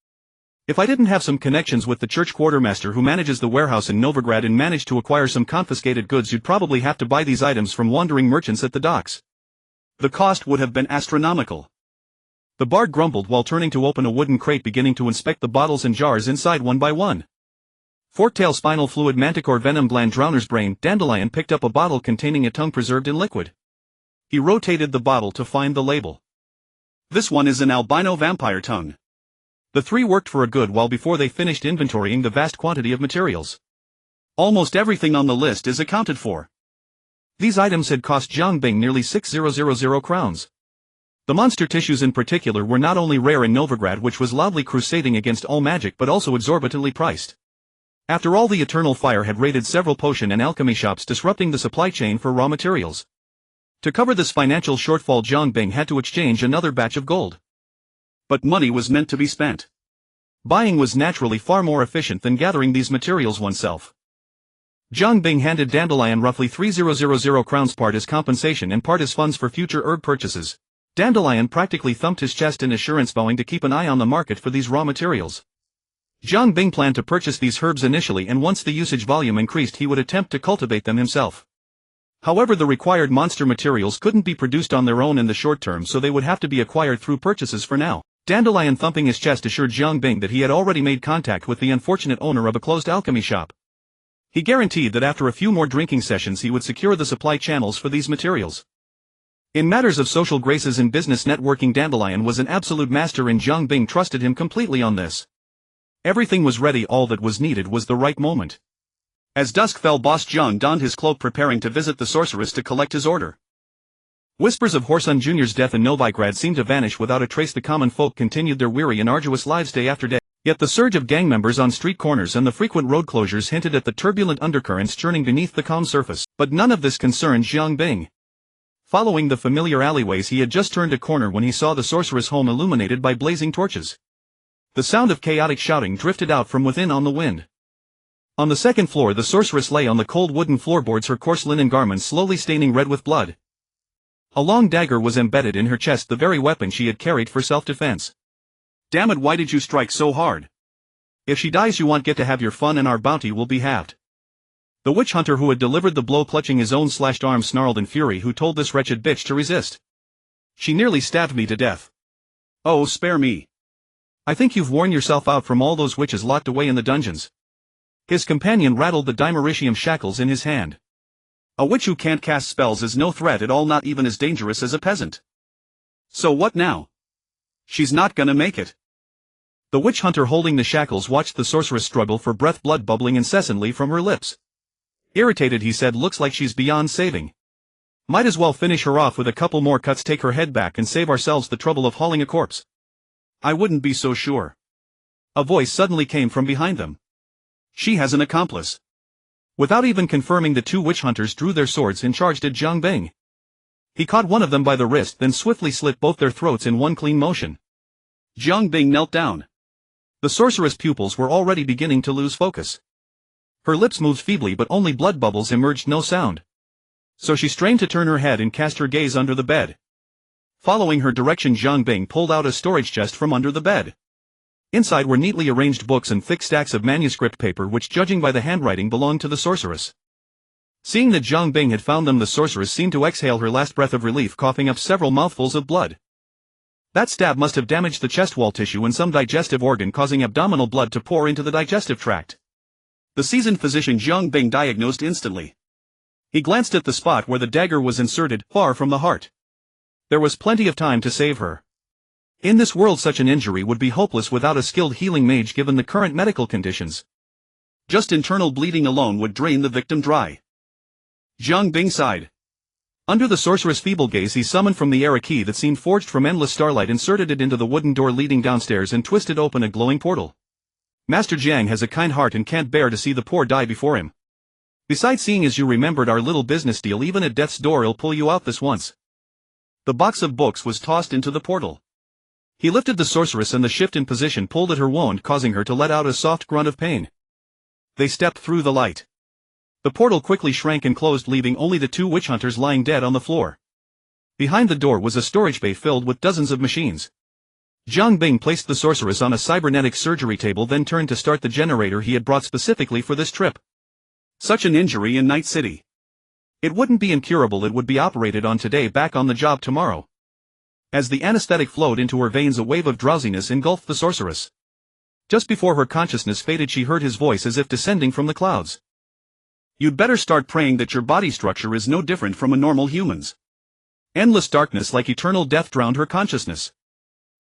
If I didn't have some connections with the church quartermaster who manages the warehouse in Novigrad and managed to acquire some confiscated goods, you'd probably have to buy these items from wandering merchants at the docks. The cost would have been astronomical. The bard grumbled while turning to open a wooden crate, beginning to inspect the bottles and jars inside one by one. Forktail spinal fluid, manticore venom gland, drowner's brain. Dandelion picked up a bottle containing a tongue preserved in liquid. He rotated the bottle to find the label. This one is an albino vampire tongue. The three worked for a good while before they finished inventorying the vast quantity of materials. Almost everything on the list is accounted for. These items had cost Jiang Bing nearly 6000 crowns. The monster tissues in particular were not only rare in Novigrad, which was loudly crusading against all magic, but also exorbitantly priced. After all, the Eternal Fire had raided several potion and alchemy shops, disrupting the supply chain for raw materials. To cover this financial shortfall, Jiang Bing had to exchange another batch of gold. But money was meant to be spent. Buying was naturally far more efficient than gathering these materials oneself. Jiang Bing handed Dandelion roughly 3000 crowns, part as compensation and part as funds for future herb purchases. Dandelion practically thumped his chest in assurance, vowing to keep an eye on the market for these raw materials. Jiang Bing planned to purchase these herbs initially, and once the usage volume increased, he would attempt to cultivate them himself. However, the required monster materials couldn't be produced on their own in the short term, so they would have to be acquired through purchases for now. Dandelion, thumping his chest, assured Jiang Bing that he had already made contact with the unfortunate owner of a closed alchemy shop. He guaranteed that after a few more drinking sessions he would secure the supply channels for these materials. In matters of social graces and business networking, Dandelion was an absolute master, and Jiang Bing trusted him completely on this. Everything was ready, all that was needed was the right moment. As dusk fell, Boss Jiang donned his cloak, preparing to visit the sorceress to collect his order. Whispers of Horsun Jr.'s death in Novigrad seemed to vanish without a trace. The common folk continued their weary and arduous lives day after day. Yet the surge of gang members on street corners and the frequent road closures hinted at the turbulent undercurrents churning beneath the calm surface. But none of this concerned Jiang Bing. Following the familiar alleyways, he had just turned a corner when he saw the sorceress' home illuminated by blazing torches. The sound of chaotic shouting drifted out from within on the wind. On the second floor, the sorceress lay on the cold wooden floorboards, her coarse linen garments slowly staining red with blood. A long dagger was embedded in her chest, the very weapon she had carried for self-defense. "Damn it, why did you strike so hard? If she dies, you won't get to have your fun and our bounty will be halved." The witch hunter who had delivered the blow, clutching his own slashed arm, snarled in fury. "Who told this wretched bitch to resist? She nearly stabbed me to death. Oh, spare me. I think you've worn yourself out from all those witches locked away in the dungeons." His companion rattled the dimeritium shackles in his hand. "A witch who can't cast spells is no threat at all, not even as dangerous as a peasant. So what now? She's not gonna make it." The witch hunter holding the shackles watched the sorceress struggle for breath, blood bubbling incessantly from her lips. Irritated, he said, "Looks like she's beyond saving. Might as well finish her off with a couple more cuts, take her head back and save ourselves the trouble of hauling a corpse." "I wouldn't be so sure." A voice suddenly came from behind them. "She has an accomplice." Without even confirming, the two witch hunters drew their swords and charged at Jiang Bing. He caught one of them by the wrist, then swiftly slit both their throats in one clean motion. Jiang Bing knelt down. The sorceress' pupils were already beginning to lose focus. Her lips moved feebly, but only blood bubbles emerged, no sound. So she strained to turn her head and cast her gaze under the bed. Following her direction, Jiang Bing pulled out a storage chest from under the bed. Inside were neatly arranged books and thick stacks of manuscript paper which, judging by the handwriting, belonged to the sorceress. Seeing that Zhang Bing had found them, the sorceress seemed to exhale her last breath of relief, coughing up several mouthfuls of blood. That stab must have damaged the chest wall tissue and some digestive organ, causing abdominal blood to pour into the digestive tract. The seasoned physician Zhang Bing diagnosed instantly. He glanced at the spot where the dagger was inserted, far from the heart. There was plenty of time to save her. In this world, such an injury would be hopeless without a skilled healing mage given the current medical conditions. Just internal bleeding alone would drain the victim dry. Zhang Bing sighed. Under the sorceress' feeble gaze, he summoned from the air a key that seemed forged from endless starlight, inserted it into the wooden door leading downstairs, and twisted open a glowing portal. Master Jiang has a kind heart and can't bear to see the poor die before him. Besides, seeing as you remembered our little business deal, even at death's door he'll pull you out this once. The box of books was tossed into the portal. He lifted the sorceress and the shift in position pulled at her wound, causing her to let out a soft grunt of pain. They stepped through the light. The portal quickly shrank and closed, leaving only the two witch hunters lying dead on the floor. Behind the door was a storage bay filled with dozens of machines. Zhang Bing placed the sorceress on a cybernetic surgery table, then turned to start the generator he had brought specifically for this trip. Such an injury in Night City. It wouldn't be incurable, it would be operated on today, back on the job tomorrow. As the anesthetic flowed into her veins, a wave of drowsiness engulfed the sorceress. Just before her consciousness faded, she heard his voice as if descending from the clouds. You'd better start praying that your body structure is no different from a normal human's. Endless darkness like eternal death drowned her consciousness.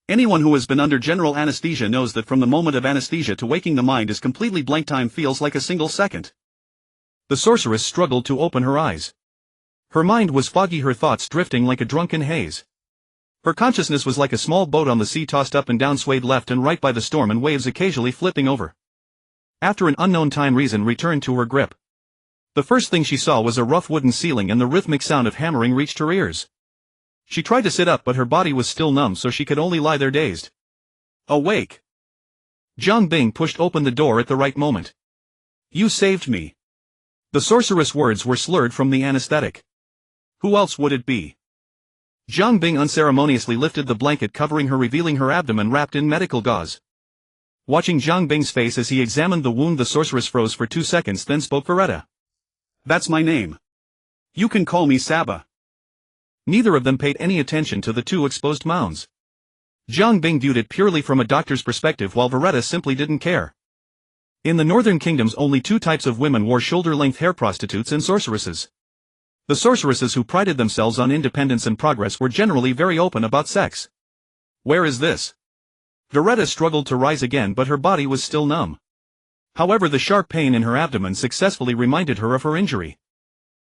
Anyone who has been under general anesthesia knows that from the moment of anesthesia to waking, the mind is completely blank. Time feels like a single second. The sorceress struggled to open her eyes. Her mind was foggy, her thoughts drifting like a drunken haze. Her consciousness was like a small boat on the sea, tossed up and down, swayed left and right by the storm and waves, occasionally flipping over. After an unknown time, reason returned to her grip. The first thing she saw was a rough wooden ceiling, and the rhythmic sound of hammering reached her ears. She tried to sit up, but her body was still numb, so she could only lie there dazed. Awake! Zhang Bing pushed open the door at the right moment. You saved me. The sorceress' words were slurred from the anesthetic. Who else would it be? Zhang Bing unceremoniously lifted the blanket covering her, revealing her abdomen wrapped in medical gauze. Watching Zhang Bing's face as he examined the wound, the sorceress froze for 2 seconds, then spoke. Veretta. That's my name. You can call me Saba. Neither of them paid any attention to the two exposed mounds. Zhang Bing viewed it purely from a doctor's perspective, while Veretta simply didn't care. In the northern kingdoms, only two types of women wore shoulder-length hair: prostitutes and sorceresses. The sorceresses, who prided themselves on independence and progress, were generally very open about sex. Where is this? Veretta struggled to rise again, but her body was still numb. However, the sharp pain in her abdomen successfully reminded her of her injury.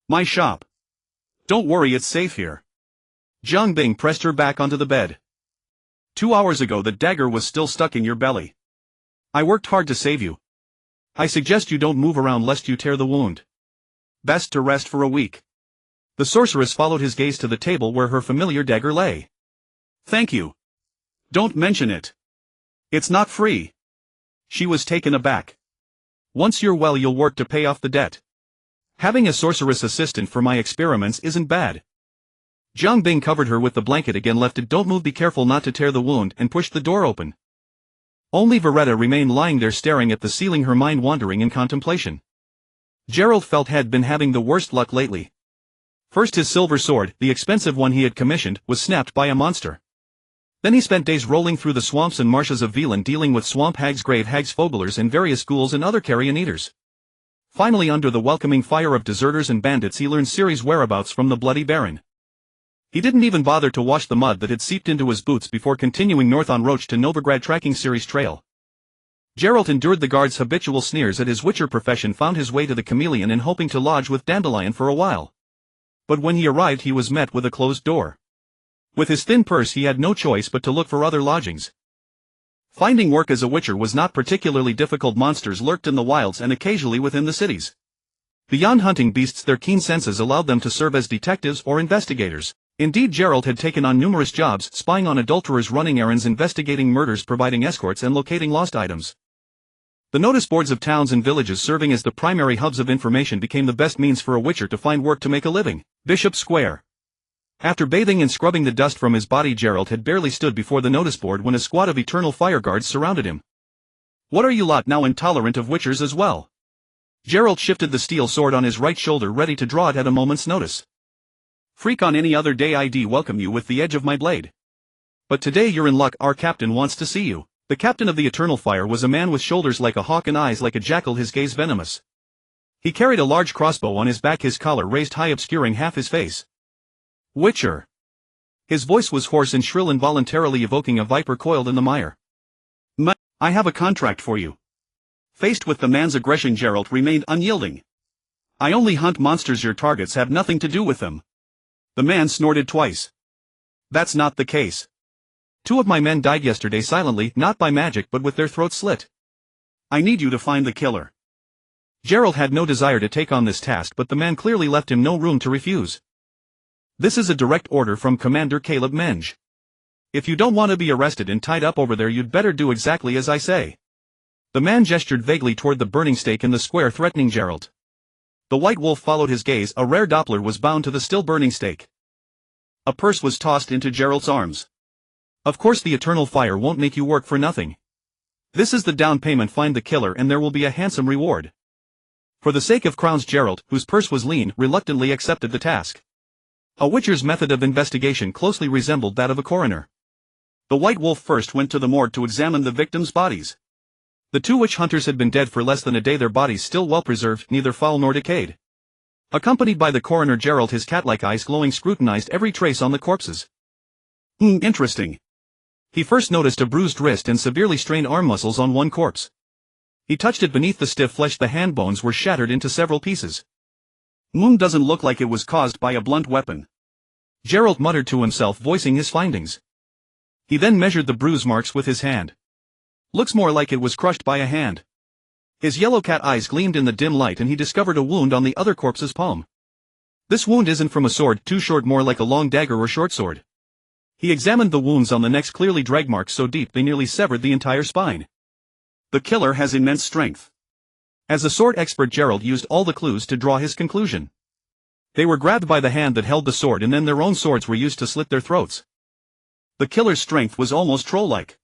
My shop. Don't worry, it's safe here. Zhang Bing pressed her back onto the bed. 2 hours ago the dagger was still stuck in your belly. I worked hard to save you. I suggest you don't move around lest you tear the wound. Best to rest for a week. The sorceress followed his gaze to the table where her familiar dagger lay. Thank you. Don't mention it. It's not free. She was taken aback. Once you're well, you'll work to pay off the debt. Having a sorceress assistant for my experiments isn't bad. Zhang Bing covered her with the blanket again, left it. Don't move, be careful not to tear the wound, and pushed the door open. Only Veretta remained lying there, staring at the ceiling, her mind wandering in contemplation. Gerald felt had been having the worst luck lately. First, his silver sword, the expensive one he had commissioned, was snapped by a monster. Then he spent days rolling through the swamps and marshes of Veland, dealing with swamp hags, grave hags, foglers, and various ghouls and other carrion eaters. Finally, under the welcoming fire of deserters and bandits, he learned Ciri's whereabouts from the Bloody Baron. He didn't even bother to wash the mud that had seeped into his boots before continuing north on Roach to Novigrad, tracking Ciri's trail. Geralt endured the guards' habitual sneers at his witcher profession, found his way to the Chameleon in hoping to lodge with Dandelion for a while. But when he arrived, he was met with a closed door. With his thin purse, he had no choice but to look for other lodgings. Finding work as a witcher was not particularly difficult. Monsters lurked in the wilds and occasionally within the cities. Beyond hunting beasts, their keen senses allowed them to serve as detectives or investigators. Indeed, Geralt had taken on numerous jobs, spying on adulterers, running errands, investigating murders, providing escorts, and locating lost items. The notice boards of towns and villages, serving as the primary hubs of information, became the best means for a witcher to find work to make a living. Bishop Square. After bathing and scrubbing the dust from his body, Geralt had barely stood before the notice board when a squad of eternal fire guards surrounded him. What are you lot now intolerant of witchers as well? Gerald shifted the steel sword on his right shoulder ready to draw it at a moment's notice. Freak on any other day I'd welcome you with the edge of my blade. But today you're in luck, our captain wants to see you. The captain of the Eternal Fire was a man with shoulders like a hawk and eyes like a jackal, his gaze venomous. He carried a large crossbow on his back, his collar raised high obscuring half his face. Witcher. His voice was hoarse and shrill, involuntarily evoking a viper coiled in the mire. I have a contract for you. Faced with the man's aggression, Gerald remained unyielding. I only hunt monsters, your targets have nothing to do with them. The man snorted twice. That's not the case. 2 of my men died yesterday silently, not by magic but with their throats slit. I need you to find the killer. Gerald had no desire to take on this task, but the man clearly left him no room to refuse. This is a direct order from Commander Caleb Menge. If you don't want to be arrested and tied up over there, you'd better do exactly as I say. The man gestured vaguely toward the burning stake in the square, threatening Gerald. The white wolf followed his gaze. A rare Doppler was bound to the still burning stake. A purse was tossed into Gerald's arms. Of course the Eternal Fire won't make you work for nothing. This is the down payment. Find the killer and there will be a handsome reward. For the sake of crowns, Gerald, whose purse was lean, reluctantly accepted the task. A witcher's method of investigation closely resembled that of a coroner. The white wolf first went to the morgue to examine the victims' bodies. The 2 witch hunters had been dead for less than a day, their bodies still well preserved, neither foul nor decayed. Accompanied by the coroner, Gerald, his cat-like eyes glowing, scrutinized every trace on the corpses. Interesting. He first noticed a bruised wrist and severely strained arm muscles on one corpse. He touched it beneath the stiff flesh. The hand bones were shattered into several pieces. Doesn't look like it was caused by a blunt weapon. Gerald muttered to himself, voicing his findings. He then measured the bruise marks with his hand. Looks more like it was crushed by a hand. His yellow cat eyes gleamed in the dim light and he discovered a wound on the other corpse's palm. This wound isn't from a sword, too short, more like a long dagger or short sword. He examined the wounds on the neck's, clearly drag marks so deep they nearly severed the entire spine. The killer has immense strength. As a sword expert, Gerald used all the clues to draw his conclusion. They were grabbed by the hand that held the sword and then their own swords were used to slit their throats. The killer's strength was almost troll-like.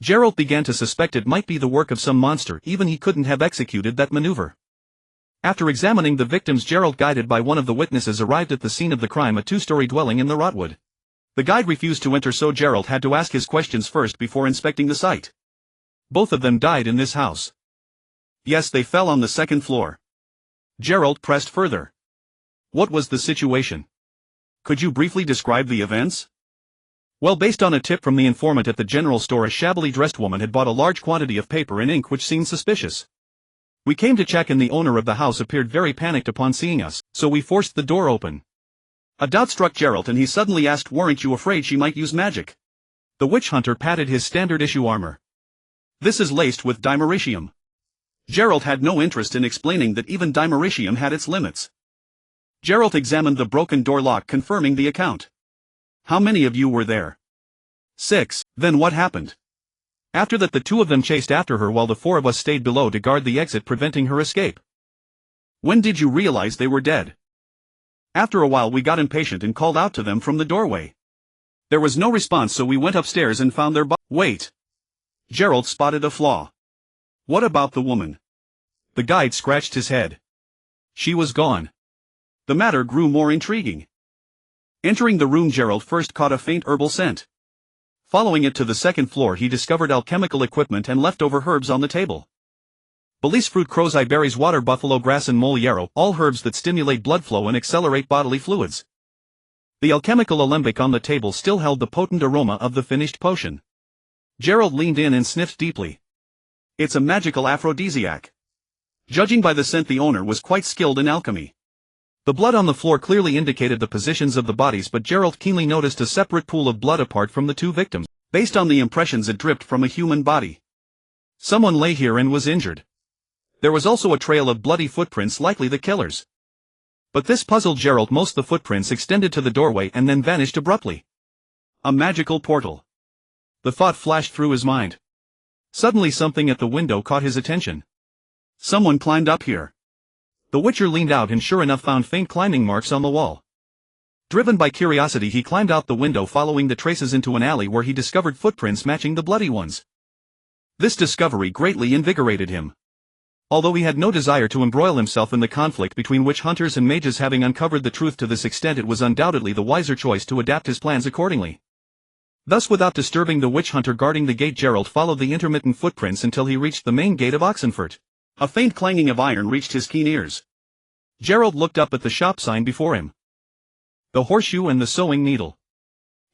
Gerald began to suspect it might be the work of some monster, even he couldn't have executed that maneuver. After examining the victims, Gerald, guided by one of the witnesses, arrived at the scene of the crime, a 2-story dwelling in the Rotwood. The guide refused to enter, so Gerald had to ask his questions first before inspecting the site. Both of them died in this house. Yes, they fell on the 2nd floor. Gerald pressed further. What was the situation? Could you briefly describe the events? Well, based on a tip from the informant at the general store, a shabbily dressed woman had bought a large quantity of paper and ink which seemed suspicious. We came to check and the owner of the house appeared very panicked upon seeing us, so we forced the door open. A doubt struck Gerald and he suddenly asked, weren't you afraid she might use magic? The witch hunter patted his standard issue armor. This is laced with dimeritium. Gerald had no interest in explaining that even dimeritium had its limits. Gerald examined the broken door lock, confirming the account. How many of you were there? 6. Then what happened? After that, the 2 of them chased after her while the 4 of us stayed below to guard the exit, preventing her escape. When did you realize they were dead? After a while we got impatient and called out to them from the doorway. There was no response, so we went upstairs and found their Wait. Gerald spotted a flaw. What about the woman? The guide scratched his head. She was gone. The matter grew more intriguing. Entering the room, Gerald first caught a faint herbal scent. Following it to the 2nd floor, he discovered alchemical equipment and leftover herbs on the table. Belize fruit, crow's-eye berries, water buffalo grass and mole yarrow, all herbs that stimulate blood flow and accelerate bodily fluids. The alchemical alembic on the table still held the potent aroma of the finished potion. Gerald leaned in and sniffed deeply. It's a magical aphrodisiac. Judging by the scent, the owner was quite skilled in alchemy. The blood on the floor clearly indicated the positions of the bodies, but Gerald keenly noticed a separate pool of blood apart from the 2 victims. Based on the impressions, it dripped from a human body. Someone lay here and was injured. There was also a trail of bloody footprints, likely the killer's. But this puzzled Gerald most. The footprints extended to the doorway and then vanished abruptly. A magical portal. The thought flashed through his mind. Suddenly something at the window caught his attention. Someone climbed up here. The witcher leaned out and sure enough found faint climbing marks on the wall. Driven by curiosity, he climbed out the window, following the traces into an alley where he discovered footprints matching the bloody ones. This discovery greatly invigorated him. Although he had no desire to embroil himself in the conflict between witch hunters and mages, having uncovered the truth to this extent, it was undoubtedly the wiser choice to adapt his plans accordingly. Thus, without disturbing the witch hunter guarding the gate, Gerald followed the intermittent footprints until he reached the main gate of Oxenfurt. A faint clanging of iron reached his keen ears. Gerald looked up at the shop sign before him. The Horseshoe and the Sewing Needle.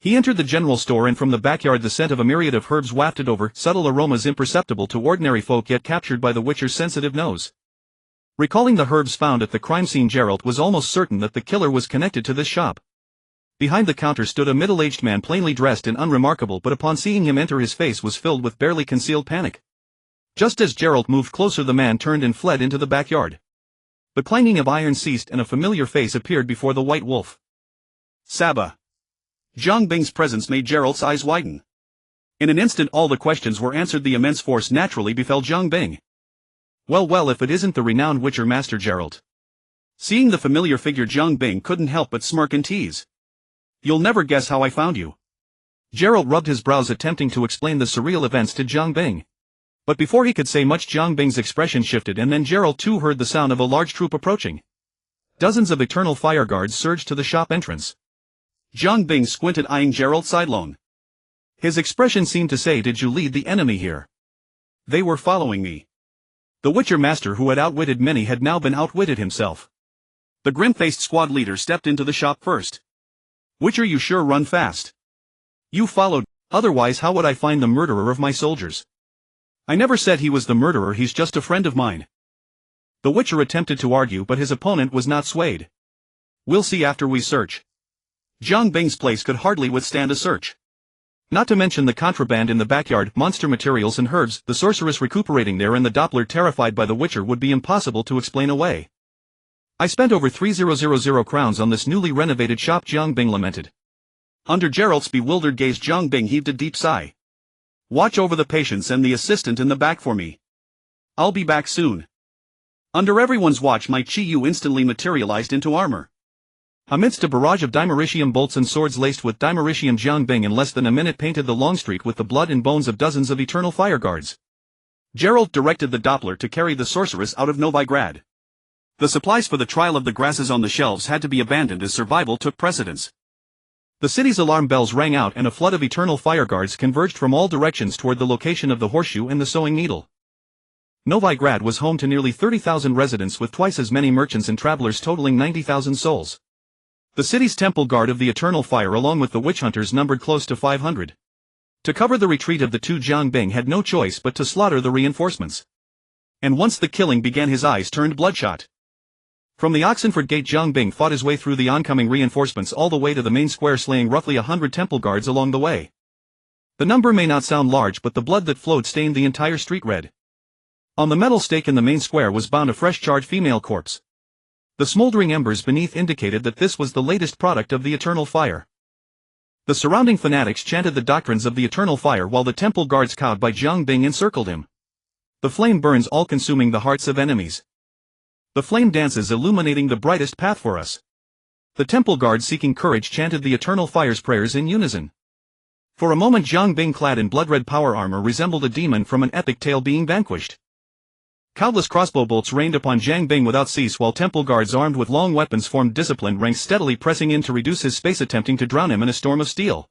He entered the general store, and from the backyard the scent of a myriad of herbs wafted over, subtle aromas imperceptible to ordinary folk yet captured by the witcher's sensitive nose. Recalling the herbs found at the crime scene, Gerald was almost certain that the killer was connected to this shop. Behind the counter stood a middle-aged man plainly dressed and unremarkable, but upon seeing him enter his face was filled with barely concealed panic. Just as Gerald moved closer, the man turned and fled into the backyard. The clanging of iron ceased and a familiar face appeared before the White Wolf. Saba. Zhang Bing's presence made Gerald's eyes widen. In an instant all the questions were answered. The immense force naturally befell Zhang Bing. Well, if it isn't the renowned Witcher Master Gerald. Seeing the familiar figure, Zhang Bing couldn't help but smirk and tease. You'll never guess how I found you. Gerald rubbed his brows, attempting to explain the surreal events to Zhang Bing. But before he could say much, Zhang Bing's expression shifted, and then Gerald too heard the sound of a large troop approaching. Dozens of eternal fire guards surged to the shop entrance. Zhang Bing squinted, eyeing Gerald sidelong. His expression seemed to say, "Did you lead the enemy here?" They were following me. The Witcher Master, who had outwitted many, had now been outwitted himself. The grim-faced squad leader stepped into the shop first. Witcher, you sure run fast. You followed, otherwise how would I find the murderer of my soldiers? I never said he was the murderer, he's just a friend of mine. The Witcher attempted to argue, but his opponent was not swayed. We'll see after we search. Zhang Bing's place could hardly withstand a search. Not to mention the contraband in the backyard, monster materials and herbs, the sorceress recuperating there, and the Doppler terrified by the Witcher would be impossible to explain away. I spent over 3,000 crowns on this newly renovated shop, Zhang Bing lamented. Under Gerald's bewildered gaze, Zhang Bing heaved a deep sigh. Watch over the patients and the assistant in the back for me. I'll be back soon. Under everyone's watch, my Chi Yu instantly materialized into armor. Amidst a barrage of dimeritium bolts and swords laced with dimeritium, Zhang Bing in less than a minute painted the long street with the blood and bones of dozens of eternal fire guards. Gerald directed the Doppler to carry the sorceress out of Novigrad. The supplies for the trial of the grasses on the shelves had to be abandoned as survival took precedence. The city's alarm bells rang out, and a flood of eternal fire guards converged from all directions toward the location of the Horseshoe and the Sewing Needle. Novigrad was home to nearly 30,000 residents, with twice as many merchants and travelers, totaling 90,000 souls. The city's temple guard of the Eternal Fire along with the witch hunters numbered close to 500. To cover the retreat of the two, Zhang Bing had no choice but to slaughter the reinforcements. And once the killing began, his eyes turned bloodshot. From the Oxenford gate, Zhang Bing fought his way through the oncoming reinforcements all the way to the main square, slaying roughly 100 temple guards along the way. The number may not sound large, but the blood that flowed stained the entire street red. On the metal stake in the main square was bound a fresh charred female corpse. The smoldering embers beneath indicated that this was the latest product of the Eternal Fire. The surrounding fanatics chanted the doctrines of the Eternal Fire while the temple guards cowed by Zhang Bing encircled him. The flame burns, all-consuming the hearts of enemies. The flame dances, illuminating the brightest path for us. The temple guards, seeking courage, chanted the Eternal Fire's prayers in unison. For a moment, Zhang Bing, clad in blood-red power armor, resembled a demon from an epic tale being vanquished. Countless crossbow bolts rained upon Zhang Bing without cease, while temple guards armed with long weapons formed disciplined ranks, steadily pressing in to reduce his space, attempting to drown him in a storm of steel.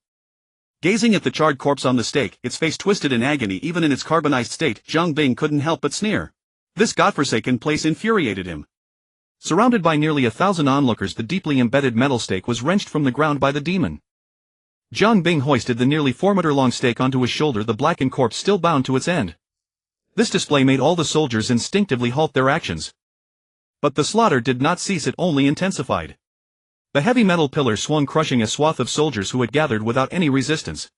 Gazing at the charred corpse on the stake, its face twisted in agony even in its carbonized state, Zhang Bing couldn't help but sneer. This godforsaken place infuriated him. Surrounded by nearly 1,000 onlookers, the deeply embedded metal stake was wrenched from the ground by the demon. Zhang Bing hoisted the nearly 4-meter-long stake onto his shoulder, the blackened corpse still bound to its end. This display made all the soldiers instinctively halt their actions. But the slaughter did not cease, it only intensified. The heavy metal pillar swung, crushing a swath of soldiers who had gathered without any resistance.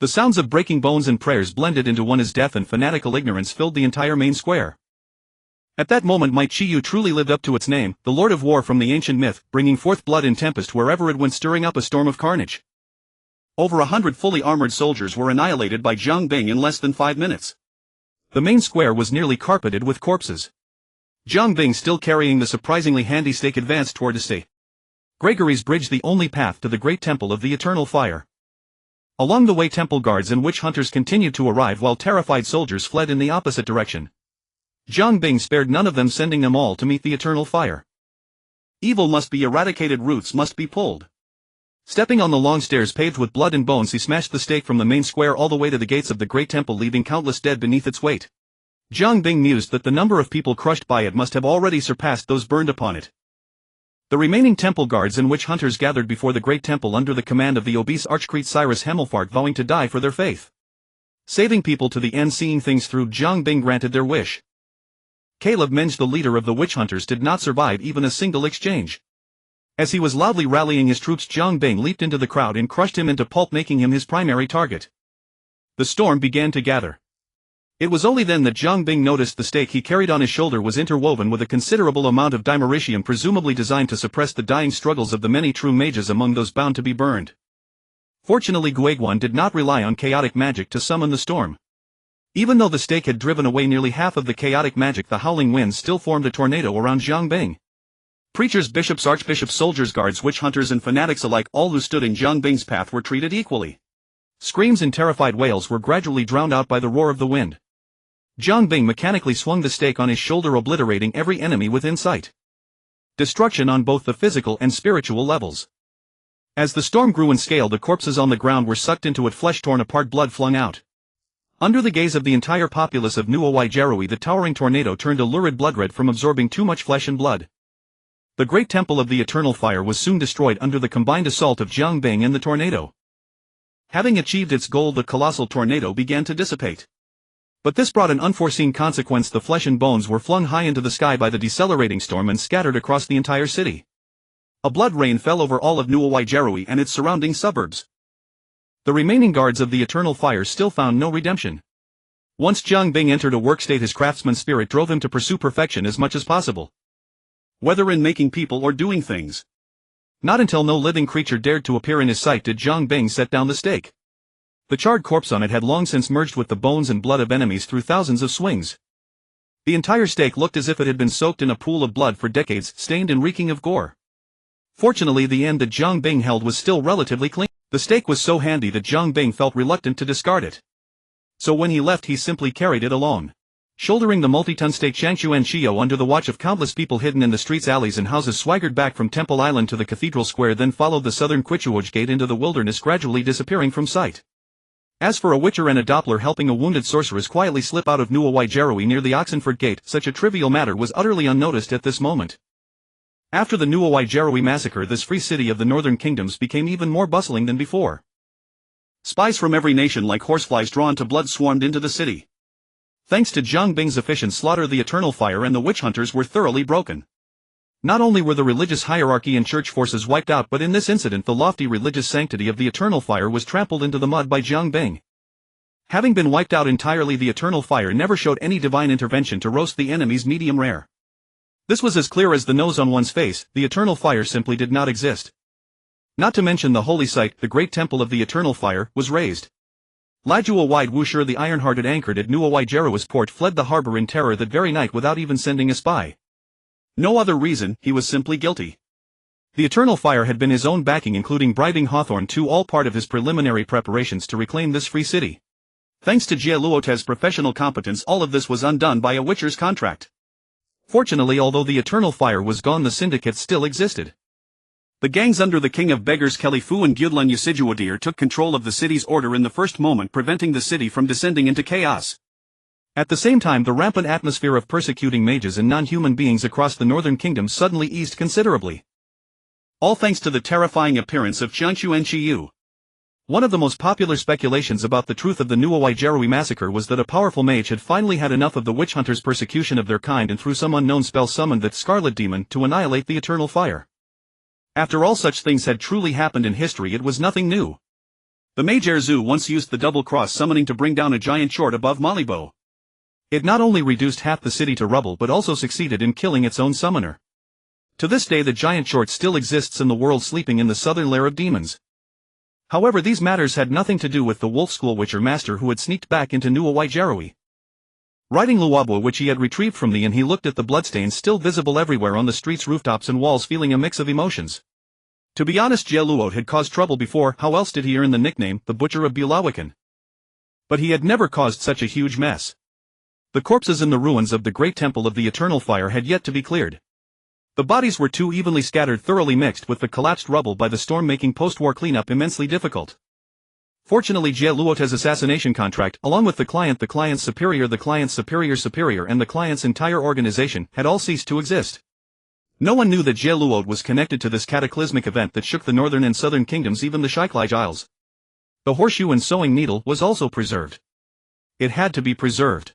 The sounds of breaking bones and prayers blended into one as death and fanatical ignorance filled the entire main square. At that moment, my Chi Yu truly lived up to its name, the Lord of War from the ancient myth, bringing forth blood in tempest wherever it went, stirring up a storm of carnage. Over 100 fully armored soldiers were annihilated by Zhang Bing in less than 5 minutes. The main square was nearly carpeted with corpses. Zhang Bing, still carrying the surprisingly handy stake, advanced toward the St. Gregory's Bridge, the only path to the great temple of the Eternal Fire. Along the way temple guards and witch hunters continued to arrive while terrified soldiers fled in the opposite direction. Jiang Bing spared none of them, sending them all to meet the eternal fire. Evil must be eradicated, roots must be pulled. Stepping on the long stairs paved with blood and bones, he smashed the stake from the main square all the way to the gates of the great temple, leaving countless dead beneath its weight. Jiang Bing mused that the number of people crushed by it must have already surpassed those burned upon it. The remaining temple guards and witch hunters gathered before the great temple under the command of the obese archcreate Cyrus Hemmelfart, vowing to die for their faith. Saving people to the end, seeing things through, Jiang Bing granted their wish. Caleb Menge, the leader of the witch hunters, did not survive even a single exchange. As he was loudly rallying his troops, Jiang Bing leaped into the crowd and crushed him into pulp, making him his primary target. The storm began to gather. It was only then that Jiang Bing noticed the stake he carried on his shoulder was interwoven with a considerable amount of dimeritium, presumably designed to suppress the dying struggles of the many true mages among those bound to be burned. Fortunately, Guiguan did not rely on chaotic magic to summon the storm. Even though the stake had driven away nearly half of the chaotic magic, the howling winds still formed a tornado around Jiang Bing. Preachers, bishops, archbishops, soldiers, guards, witch hunters and fanatics alike, all who stood in Jiang Bing's path, were treated equally. Screams and terrified wails were gradually drowned out by the roar of the wind. Jiang Bing mechanically swung the stake on his shoulder, obliterating every enemy within sight. Destruction on both the physical and spiritual levels. As the storm grew in scale, the corpses on the ground were sucked into it, flesh torn apart, blood flung out. Under the gaze of the entire populace of Nuawajarui, the towering tornado turned a lurid blood red from absorbing too much flesh and blood. The great temple of the eternal fire was soon destroyed under the combined assault of Jiang Bing and the tornado. Having achieved its goal, the colossal tornado began to dissipate. But this brought an unforeseen consequence. The flesh and bones were flung high into the sky by the decelerating storm and scattered across the entire city. A blood rain fell over all of Nuawajarui and its surrounding suburbs. The remaining guards of the eternal fire still found no redemption. Once Jiang Bing entered a work state, his craftsman spirit drove him to pursue perfection as much as possible. Whether in making people or doing things. Not until no living creature dared to appear in his sight did Jiang Bing set down the stake. The charred corpse on it had long since merged with the bones and blood of enemies through thousands of swings. The entire stake looked as if it had been soaked in a pool of blood for decades, stained and reeking of gore. Fortunately, the end that Jiang Bing held was still relatively clean. The stake was so handy that Jiang Bing felt reluctant to discard it. So when he left, he simply carried it along. Shouldering the multi-ton stake, Changshuan Shio, under the watch of countless people hidden in the streets, alleys and houses, swaggered back from Temple Island to the Cathedral Square, then followed the southern Quichuoj Gate into the wilderness, gradually disappearing from sight. As for a witcher and a Doppler helping a wounded sorceress quietly slip out of Nuawajarui near the Oxenford Gate, such a trivial matter was utterly unnoticed at this moment. After the Nuawajarui massacre, this free city of the northern kingdoms became even more bustling than before. Spies from every nation, like horseflies drawn to blood, swarmed into the city. Thanks to Jiang Bing's efficient slaughter, the eternal fire and the witch hunters were thoroughly broken. Not only were the religious hierarchy and church forces wiped out, but in this incident the lofty religious sanctity of the eternal fire was trampled into the mud by Jiang Bing. Having been wiped out entirely, the eternal fire never showed any divine intervention to roast the enemies medium rare. This was as clear as the nose on one's face. The eternal fire simply did not exist. Not to mention the holy site, the great temple of the eternal fire, was razed. Lajua Wide Wushur, the iron-hearted, anchored at Nuawajarui's port, fled the harbor in terror that very night without even sending a spy. No other reason, he was simply guilty. The eternal fire had been his own backing, including bribing Hawthorne too, all part of his preliminary preparations to reclaim this free city. Thanks to Jie Luote's professional competence, all of this was undone by a witcher's contract. Fortunately, although the eternal fire was gone, the syndicate still existed. The gangs under the king of beggars Kelly Fu and Gyudlan Yusijuadir took control of the city's order in the first moment, preventing the city from descending into chaos. At the same time, the rampant atmosphere of persecuting mages and non-human beings across the northern kingdom suddenly eased considerably. All thanks to the terrifying appearance of Changshu Enshiyu. One of the most popular speculations about the truth of the Nuawajarui massacre was that a powerful mage had finally had enough of the witch hunters' persecution of their kind and through some unknown spell summoned that scarlet demon to annihilate the eternal fire. After all such things had truly happened in history, it was nothing new. The mage Erzu once used the double-cross summoning to bring down a giant short above Malibo. It not only reduced half the city to rubble but also succeeded in killing its own summoner. To this day the giant short still exists in the world, sleeping in the southern lair of demons. However, these matters had nothing to do with the wolf school witcher master who had sneaked back into Nuawajarui. Riding Luabwa, which he had retrieved from the inn, he looked at the bloodstains still visible everywhere on the streets, rooftops and walls, feeling a mix of emotions. To be honest, Jeluot had caused trouble before. How else did he earn the nickname, the Butcher of Bulawakan? But he had never caused such a huge mess. The corpses in the ruins of the Great Temple of the Eternal Fire had yet to be cleared. The bodies were too evenly scattered, thoroughly mixed with the collapsed rubble by the storm, making post-war cleanup immensely difficult. Fortunately, Jeluot's assassination contract, along with the client's superior, the client's superior, and the client's entire organization, had all ceased to exist. No one knew that Jeluot was connected to this cataclysmic event that shook the northern and southern kingdoms, even the Shiklaj Isles. The horseshoe and sewing needle was also preserved. It had to be preserved.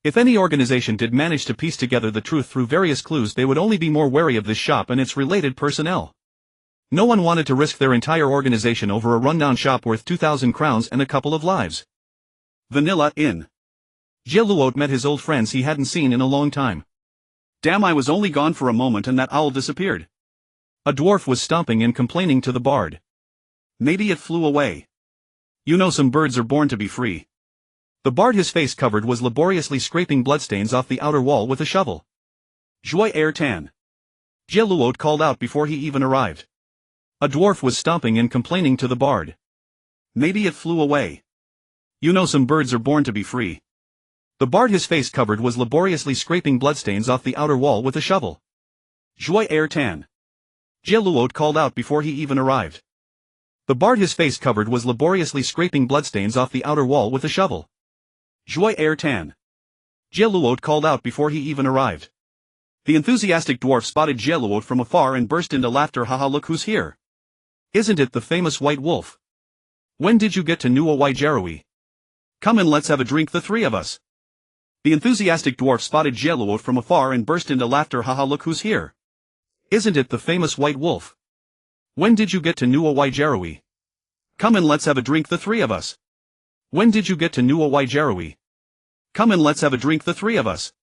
If any organization did manage to piece together the truth through various clues, they would only be more wary of this shop and its related personnel. No one wanted to risk their entire organization over a rundown shop worth 2,000 crowns and a couple of lives. Vanilla Inn. Jeluot met his old friends he hadn't seen in a long time. Damn, I was only gone for a moment and that owl disappeared. A dwarf was stomping and complaining to the bard. Maybe it flew away. You know, some birds are born to be free. The bard, his face covered, was laboriously scraping bloodstains off the outer wall with a shovel. Joy air tan. Jeluot called out before he even arrived. A dwarf was stomping and complaining to the bard. Maybe it flew away. You know, some birds are born to be free. The bard, his face covered, was laboriously scraping bloodstains off the outer wall with a shovel. Joy air tan. Jeluot called out before he even arrived. The bard, his face covered, was laboriously scraping bloodstains off the outer wall with a shovel. Joy air tan. Jeluot called out before he even arrived. The enthusiastic dwarf spotted Jeluot from afar and burst into laughter. Haha, look who's here. Isn't it the famous white wolf? When did you get to NUSA? Come in, let's have a drink, the three of us. The enthusiastic dwarf spotted Jeluot from afar and burst into laughter. Haha, look who's here. Isn't it the famous white wolf? When did you get to NUSA? Come in, let's have a drink, the three of us. When did you get to NUSA? Come in, let's have a drink, the three of us.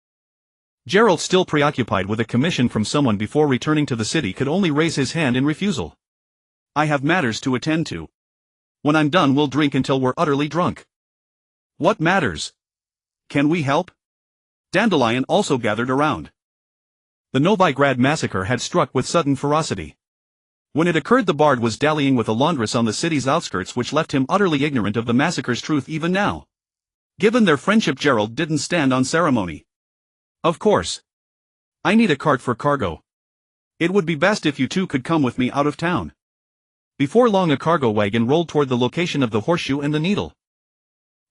Gerald, still preoccupied with a commission from someone before returning to the city, could only raise his hand in refusal. I have matters to attend to. When I'm done, we'll drink until we're utterly drunk. What matters? Can we help? Dandelion also gathered around. The Novigrad massacre had struck with sudden ferocity. When it occurred, the bard was dallying with a laundress on the city's outskirts, which left him utterly ignorant of the massacre's truth even now. Given their friendship, Gerald didn't stand on ceremony. Of course. I need a cart for cargo. It would be best if you two could come with me out of town. Before long, a cargo wagon rolled toward the location of the horseshoe and the needle.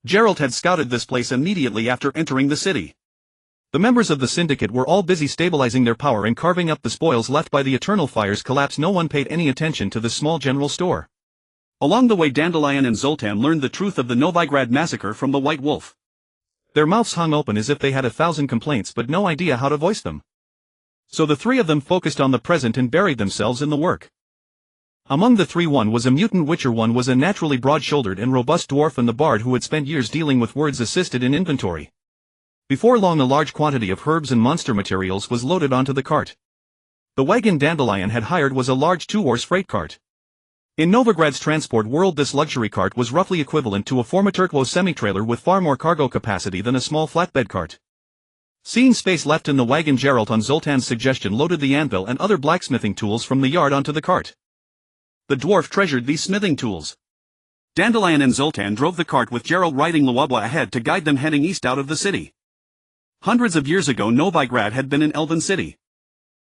Gerald had scouted this place immediately after entering the city. The members of the syndicate were all busy stabilizing their power and carving up the spoils left by the Eternal Fire's collapse. No one paid any attention to this small general store. Along the way, Dandelion and Zoltan learned the truth of the Novigrad massacre from the White Wolf. Their mouths hung open as if they had 1,000 complaints but no idea how to voice them. So the three of them focused on the present and buried themselves in the work. Among the three, one was a mutant witcher, one was a naturally broad-shouldered and robust dwarf, and the bard who had spent years dealing with words assisted in inventory. Before long, a large quantity of herbs and monster materials was loaded onto the cart. The wagon Dandelion had hired was a large 2-horse freight cart. In Novigrad's transport world, this luxury cart was roughly equivalent to a Formaturquo semi-trailer with far more cargo capacity than a small flatbed cart. Seeing space left in the wagon, Geralt, on Zoltan's suggestion, loaded the anvil and other blacksmithing tools from the yard onto the cart. The dwarf treasured these smithing tools. Dandelion and Zoltan drove the cart with Gerald riding Luwabwa ahead to guide them, heading east out of the city. Hundreds of years ago, Novigrad had been an elven city.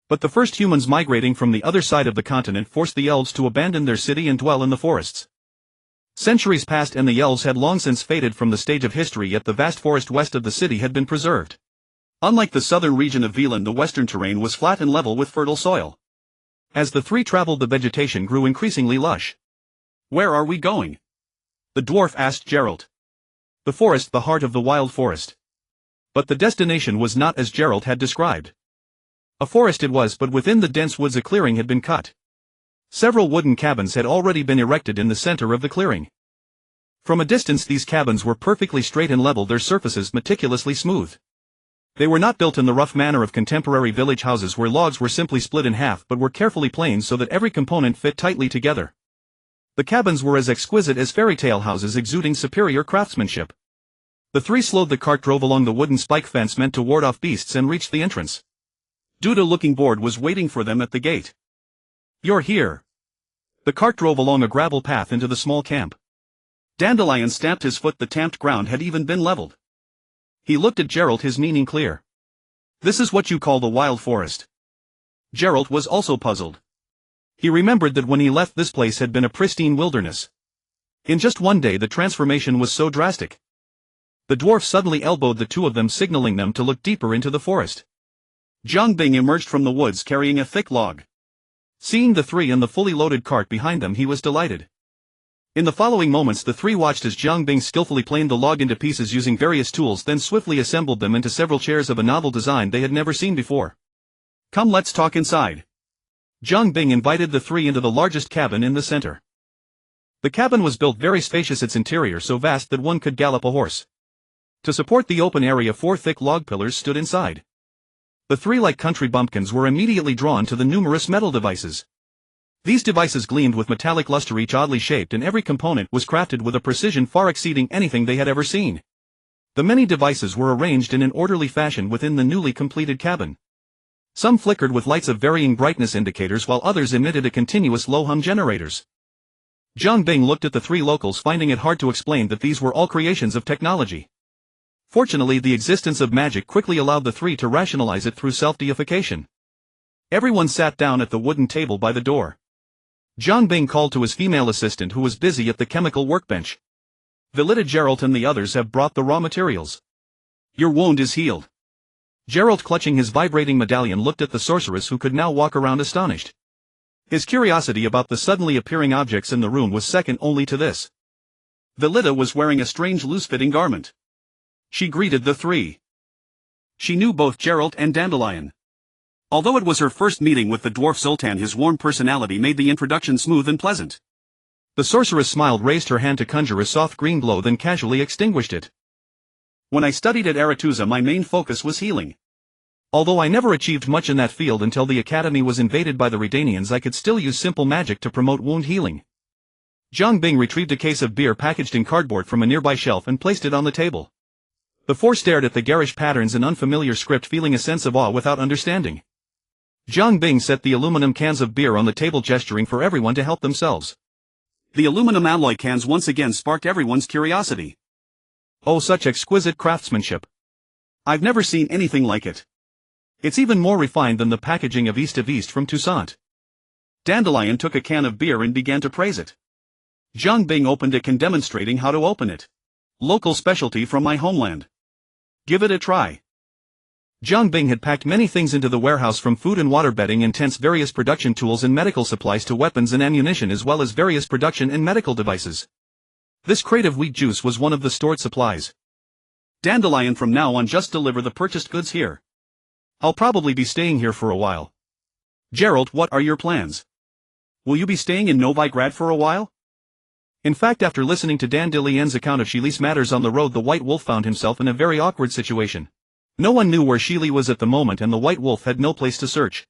But the first humans migrating from the other side of the continent forced the elves to abandon their city and dwell in the forests. Centuries passed and the elves had long since faded from the stage of history, yet the vast forest west of the city had been preserved. Unlike the southern region of Veland, the western terrain was flat and level with fertile soil. As the three traveled, the vegetation grew increasingly lush. Where are we going? The dwarf asked Gerald. The forest, the heart of the wild forest. But the destination was not as Gerald had described. A forest it was, but within the dense woods a clearing had been cut. Several wooden cabins had already been erected in the center of the clearing. From a distance, these cabins were perfectly straight and level, their surfaces meticulously smooth. They were not built in the rough manner of contemporary village houses where logs were simply split in half, but were carefully planed so that every component fit tightly together. The cabins were as exquisite as fairy tale houses, exuding superior craftsmanship. The three slowed the cart, drove along the wooden spike fence meant to ward off beasts, and reached the entrance. Duda, looking bored, was waiting for them at the gate. You're here. The cart drove along a gravel path into the small camp. Dandelion stamped his foot. The tamped ground had even been leveled. He looked at Gerald, his meaning clear. This is what you call the wild forest. Gerald was also puzzled. He remembered that when he left this place had been a pristine wilderness. In just one day the transformation was so drastic. The dwarf suddenly elbowed the two of them, signaling them to look deeper into the forest. Jiang Bing emerged from the woods carrying a thick log. Seeing the three and the fully loaded cart behind them, he was delighted. In the following moments the three watched as Jiang Bing skillfully planed the log into pieces using various tools, then swiftly assembled them into several chairs of a novel design they had never seen before. Come, let's talk inside. Jiang Bing invited the three into the largest cabin in the center. The cabin was built very spacious, its interior so vast that one could gallop a horse. To support the open area 4 thick log pillars stood inside. The three, like country bumpkins, were immediately drawn to the numerous metal devices. These devices gleamed with metallic luster, each oddly shaped, and every component was crafted with a precision far exceeding anything they had ever seen. The many devices were arranged in an orderly fashion within the newly completed cabin. Some flickered with lights of varying brightness indicators, while others emitted a continuous low hum generators. Jiang Bing looked at the three locals, finding it hard to explain that these were all creations of technology. Fortunately, the existence of magic quickly allowed the three to rationalize it through self-deification. Everyone sat down at the wooden table by the door. Jiang Bing called to his female assistant, who was busy at the chemical workbench. Valerie, Gerald and the others have brought the raw materials. Your wound is healed. Gerald, clutching his vibrating medallion, looked at the sorceress, who could now walk around astonished. His curiosity about the suddenly appearing objects in the room was second only to this. Valerie was wearing a strange loose-fitting garment. She greeted the three. She knew both Gerald and Dandelion. Although it was her first meeting with the dwarf sultan, his warm personality made the introduction smooth and pleasant. The sorceress smiled, raised her hand to conjure a soft green glow, then casually extinguished it. When I studied at Aretusa, my main focus was healing. Although I never achieved much in that field until the academy was invaded by the Redanians, I could still use simple magic to promote wound healing. Jiang Bing retrieved a case of beer packaged in cardboard from a nearby shelf and placed it on the table. The four stared at the garish patterns and unfamiliar script, feeling a sense of awe without understanding. Jiang Bing set the aluminum cans of beer on the table, gesturing for everyone to help themselves. The aluminum alloy cans once again sparked everyone's curiosity. Oh, such exquisite craftsmanship. I've never seen anything like it. It's even more refined than the packaging of East of East from Toussaint. Dandelion took a can of beer and began to praise it. Jiang Bing opened a can, demonstrating how to open it. Local specialty from my homeland. Give it a try. Jiang Bing had packed many things into the warehouse, from food and water, bedding and tents, various production tools and medical supplies, to weapons and ammunition, as well as various production and medical devices. This crate of wheat juice was one of the stored supplies. Dandelion, from now on just deliver the purchased goods here. I'll probably be staying here for a while. Gerald, what are your plans? Will you be staying in Novigrad for a while? In fact, after listening to Dandelion's account of Shili's matters on the road, the White Wolf found himself in a very awkward situation. No one knew where Shili was at the moment, and the White Wolf had no place to search.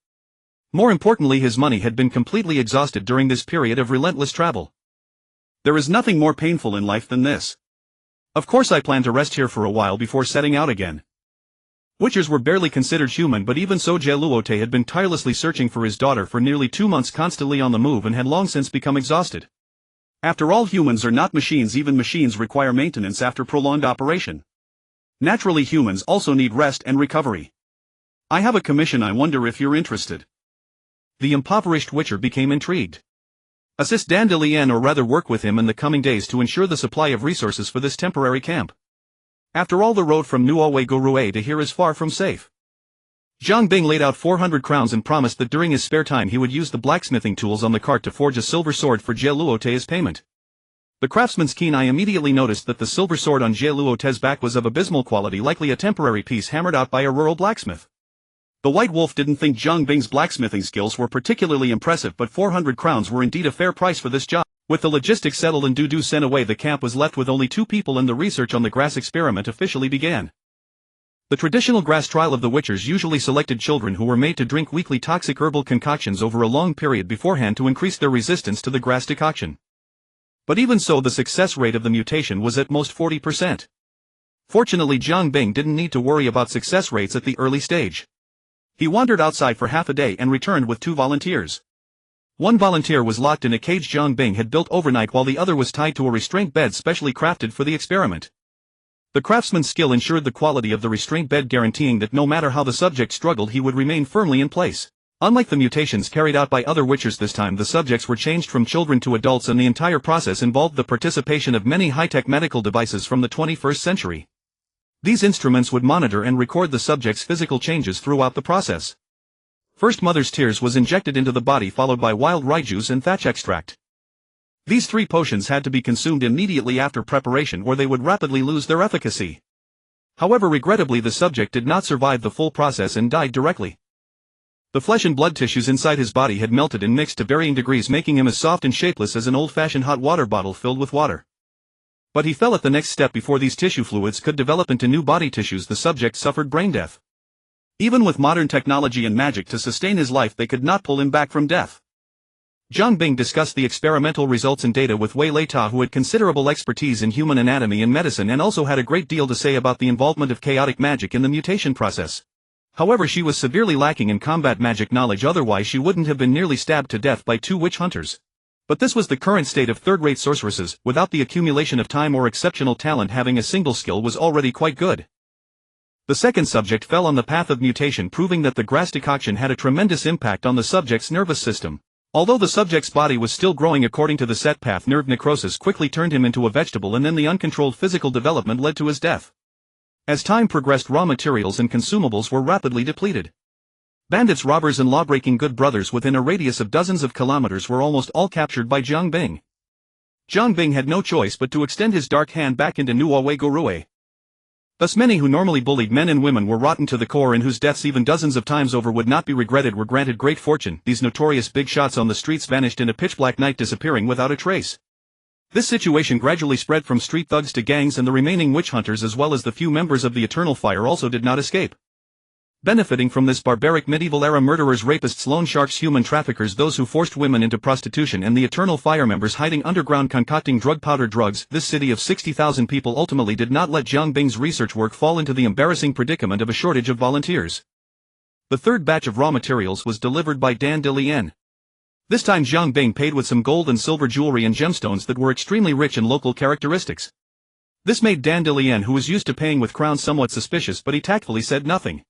More importantly, his money had been completely exhausted during this period of relentless travel. There is nothing more painful in life than this. Of course, I plan to rest here for a while before setting out again. Witchers were barely considered human, but even so, Jeluote had been tirelessly searching for his daughter for nearly 2 months, constantly on the move, and had long since become exhausted. After all, humans are not machines. Even machines require maintenance after prolonged operation. Naturally, humans also need rest and recovery. I have a commission. I wonder if you're interested. The impoverished witcher became intrigued. Assist Dandelion, or rather work with him in the coming days to ensure the supply of resources for this temporary camp. After all, the road from Nuawe Gurue to here is far from safe. Jiang Bing laid out 400 crowns and promised that during his spare time he would use the blacksmithing tools on the cart to forge a silver sword for Jeluote as payment. The craftsman's keen eye immediately noticed that the silver sword on Jeluote's back was of abysmal quality, likely a temporary piece hammered out by a rural blacksmith. The White Wolf didn't think Jiang Bing's blacksmithing skills were particularly impressive, but 400 crowns were indeed a fair price for this job. With the logistics settled and Dudu sent away, the camp was left with only 2 people, and the research on the grass experiment officially began. The traditional grass trial of the Witchers usually selected children who were made to drink weekly toxic herbal concoctions over a long period beforehand to increase their resistance to the grass decoction. But even so, the success rate of the mutation was at most 40%. Fortunately, Jiang Bing didn't need to worry about success rates at the early stage. He wandered outside for half a day and returned with 2 volunteers. One volunteer was locked in a cage Jiang Bing had built overnight while the other was tied to a restraint bed specially crafted for the experiment. The craftsman's skill ensured the quality of the restraint bed, guaranteeing that no matter how the subject struggled he would remain firmly in place. Unlike the mutations carried out by other witchers, this time the subjects were changed from children to adults, and the entire process involved the participation of many high-tech medical devices from the 21st century. These instruments would monitor and record the subject's physical changes throughout the process. First, mother's tears was injected into the body, followed by wild rye juice and thatch extract. These 3 potions had to be consumed immediately after preparation or they would rapidly lose their efficacy. However, regrettably the subject did not survive the full process and died directly. The flesh and blood tissues inside his body had melted and mixed to varying degrees, making him as soft and shapeless as an old-fashioned hot water bottle filled with water. But he fell at the next step. Before these tissue fluids could develop into new body tissues, the subject suffered brain death. Even with modern technology and magic to sustain his life, they could not pull him back from death. Jiang Bing discussed the experimental results and data with Wei Leita, who had considerable expertise in human anatomy and medicine and also had a great deal to say about the involvement of chaotic magic in the mutation process. However, she was severely lacking in combat magic knowledge, otherwise she wouldn't have been nearly stabbed to death by 2 witch hunters. But this was the current state of third-rate sorceresses. Without the accumulation of time or exceptional talent, having a single skill was already quite good. The second subject fell on the path of mutation, proving that the grass decoction had a tremendous impact on the subject's nervous system. Although the subject's body was still growing according to the set path, nerve necrosis quickly turned him into a vegetable, and then the uncontrolled physical development led to his death. As time progressed, raw materials and consumables were rapidly depleted. Bandits, robbers and law-breaking good brothers within a radius of dozens of kilometers were almost all captured by Jiang Bing. Jiang Bing had no choice but to extend his dark hand back into Nuwa Gorue. Thus many who normally bullied men and women were rotten to the core, and whose deaths even dozens of times over would not be regretted were granted great fortune. These notorious big shots on the streets vanished in a pitch-black night, disappearing without a trace. This situation gradually spread from street thugs to gangs, and the remaining witch hunters as well as the few members of the Eternal Fire also did not escape. Benefiting from this barbaric medieval-era murderers, rapists, loan sharks, human traffickers, those who forced women into prostitution, and the Eternal Fire members hiding underground concocting drug-powdered drugs, this city of 60,000 people ultimately did not let Jiang Bing's research work fall into the embarrassing predicament of a shortage of volunteers. The third batch of raw materials was delivered by Dan de Lien. This time Jiang Bing paid with some gold and silver jewelry and gemstones that were extremely rich in local characteristics. This made Dan de Lien, who was used to paying with crowns, somewhat suspicious, but he tactfully said nothing.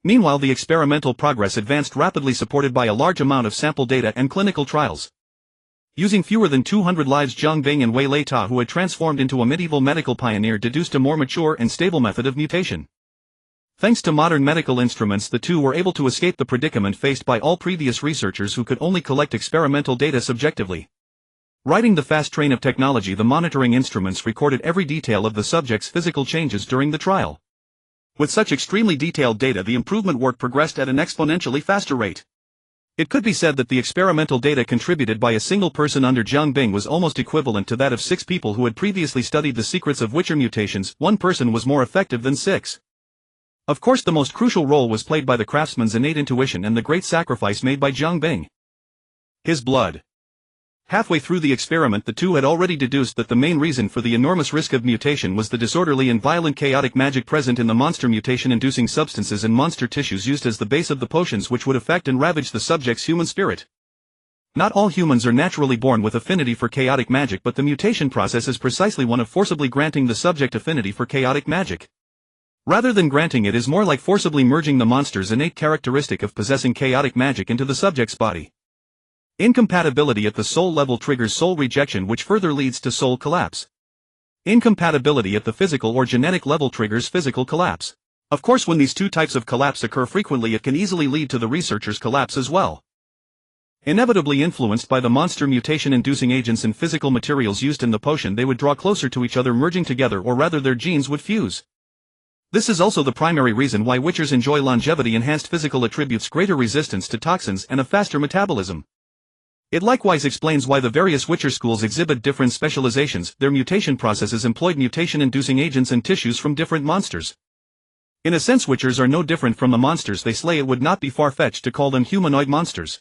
Meanwhile, the experimental progress advanced rapidly, supported by a large amount of sample data and clinical trials. Using fewer than 200 lives, Jiang Bing and Wei Leita, who had transformed into a medieval medical pioneer, deduced a more mature and stable method of mutation. Thanks to modern medical instruments, the two were able to escape the predicament faced by all previous researchers who could only collect experimental data subjectively. Riding the fast train of technology, the monitoring instruments recorded every detail of the subject's physical changes during the trial. With such extremely detailed data, the improvement work progressed at an exponentially faster rate. It could be said that the experimental data contributed by a single person under Jiang Bing was almost equivalent to that of 6 people who had previously studied the secrets of witcher mutations. One person was more effective than 6. Of course, the most crucial role was played by the craftsman's innate intuition and the great sacrifice made by Jiang Bing. His blood. Halfway through the experiment, the two had already deduced that the main reason for the enormous risk of mutation was the disorderly and violent chaotic magic present in the monster mutation-inducing substances and monster tissues used as the base of the potions, which would affect and ravage the subject's human spirit. Not all humans are naturally born with affinity for chaotic magic, but the mutation process is precisely one of forcibly granting the subject affinity for chaotic magic. Rather than granting it, is more like forcibly merging the monster's innate characteristic of possessing chaotic magic into the subject's body. Incompatibility at the soul level triggers soul rejection, which further leads to soul collapse. Incompatibility at the physical or genetic level triggers physical collapse. Of course, when these two types of collapse occur frequently, it can easily lead to the researcher's collapse as well. Inevitably influenced by the monster mutation-inducing agents and physical materials used in the potion, they would draw closer to each other, merging together, or rather their genes would fuse. This is also the primary reason why witchers enjoy longevity, enhanced physical attributes, greater resistance to toxins, and a faster metabolism. It likewise explains why the various witcher schools exhibit different specializations. Their mutation processes employed mutation-inducing agents and tissues from different monsters. In a sense, witchers are no different from the monsters they slay. It would not be far-fetched to call them humanoid monsters.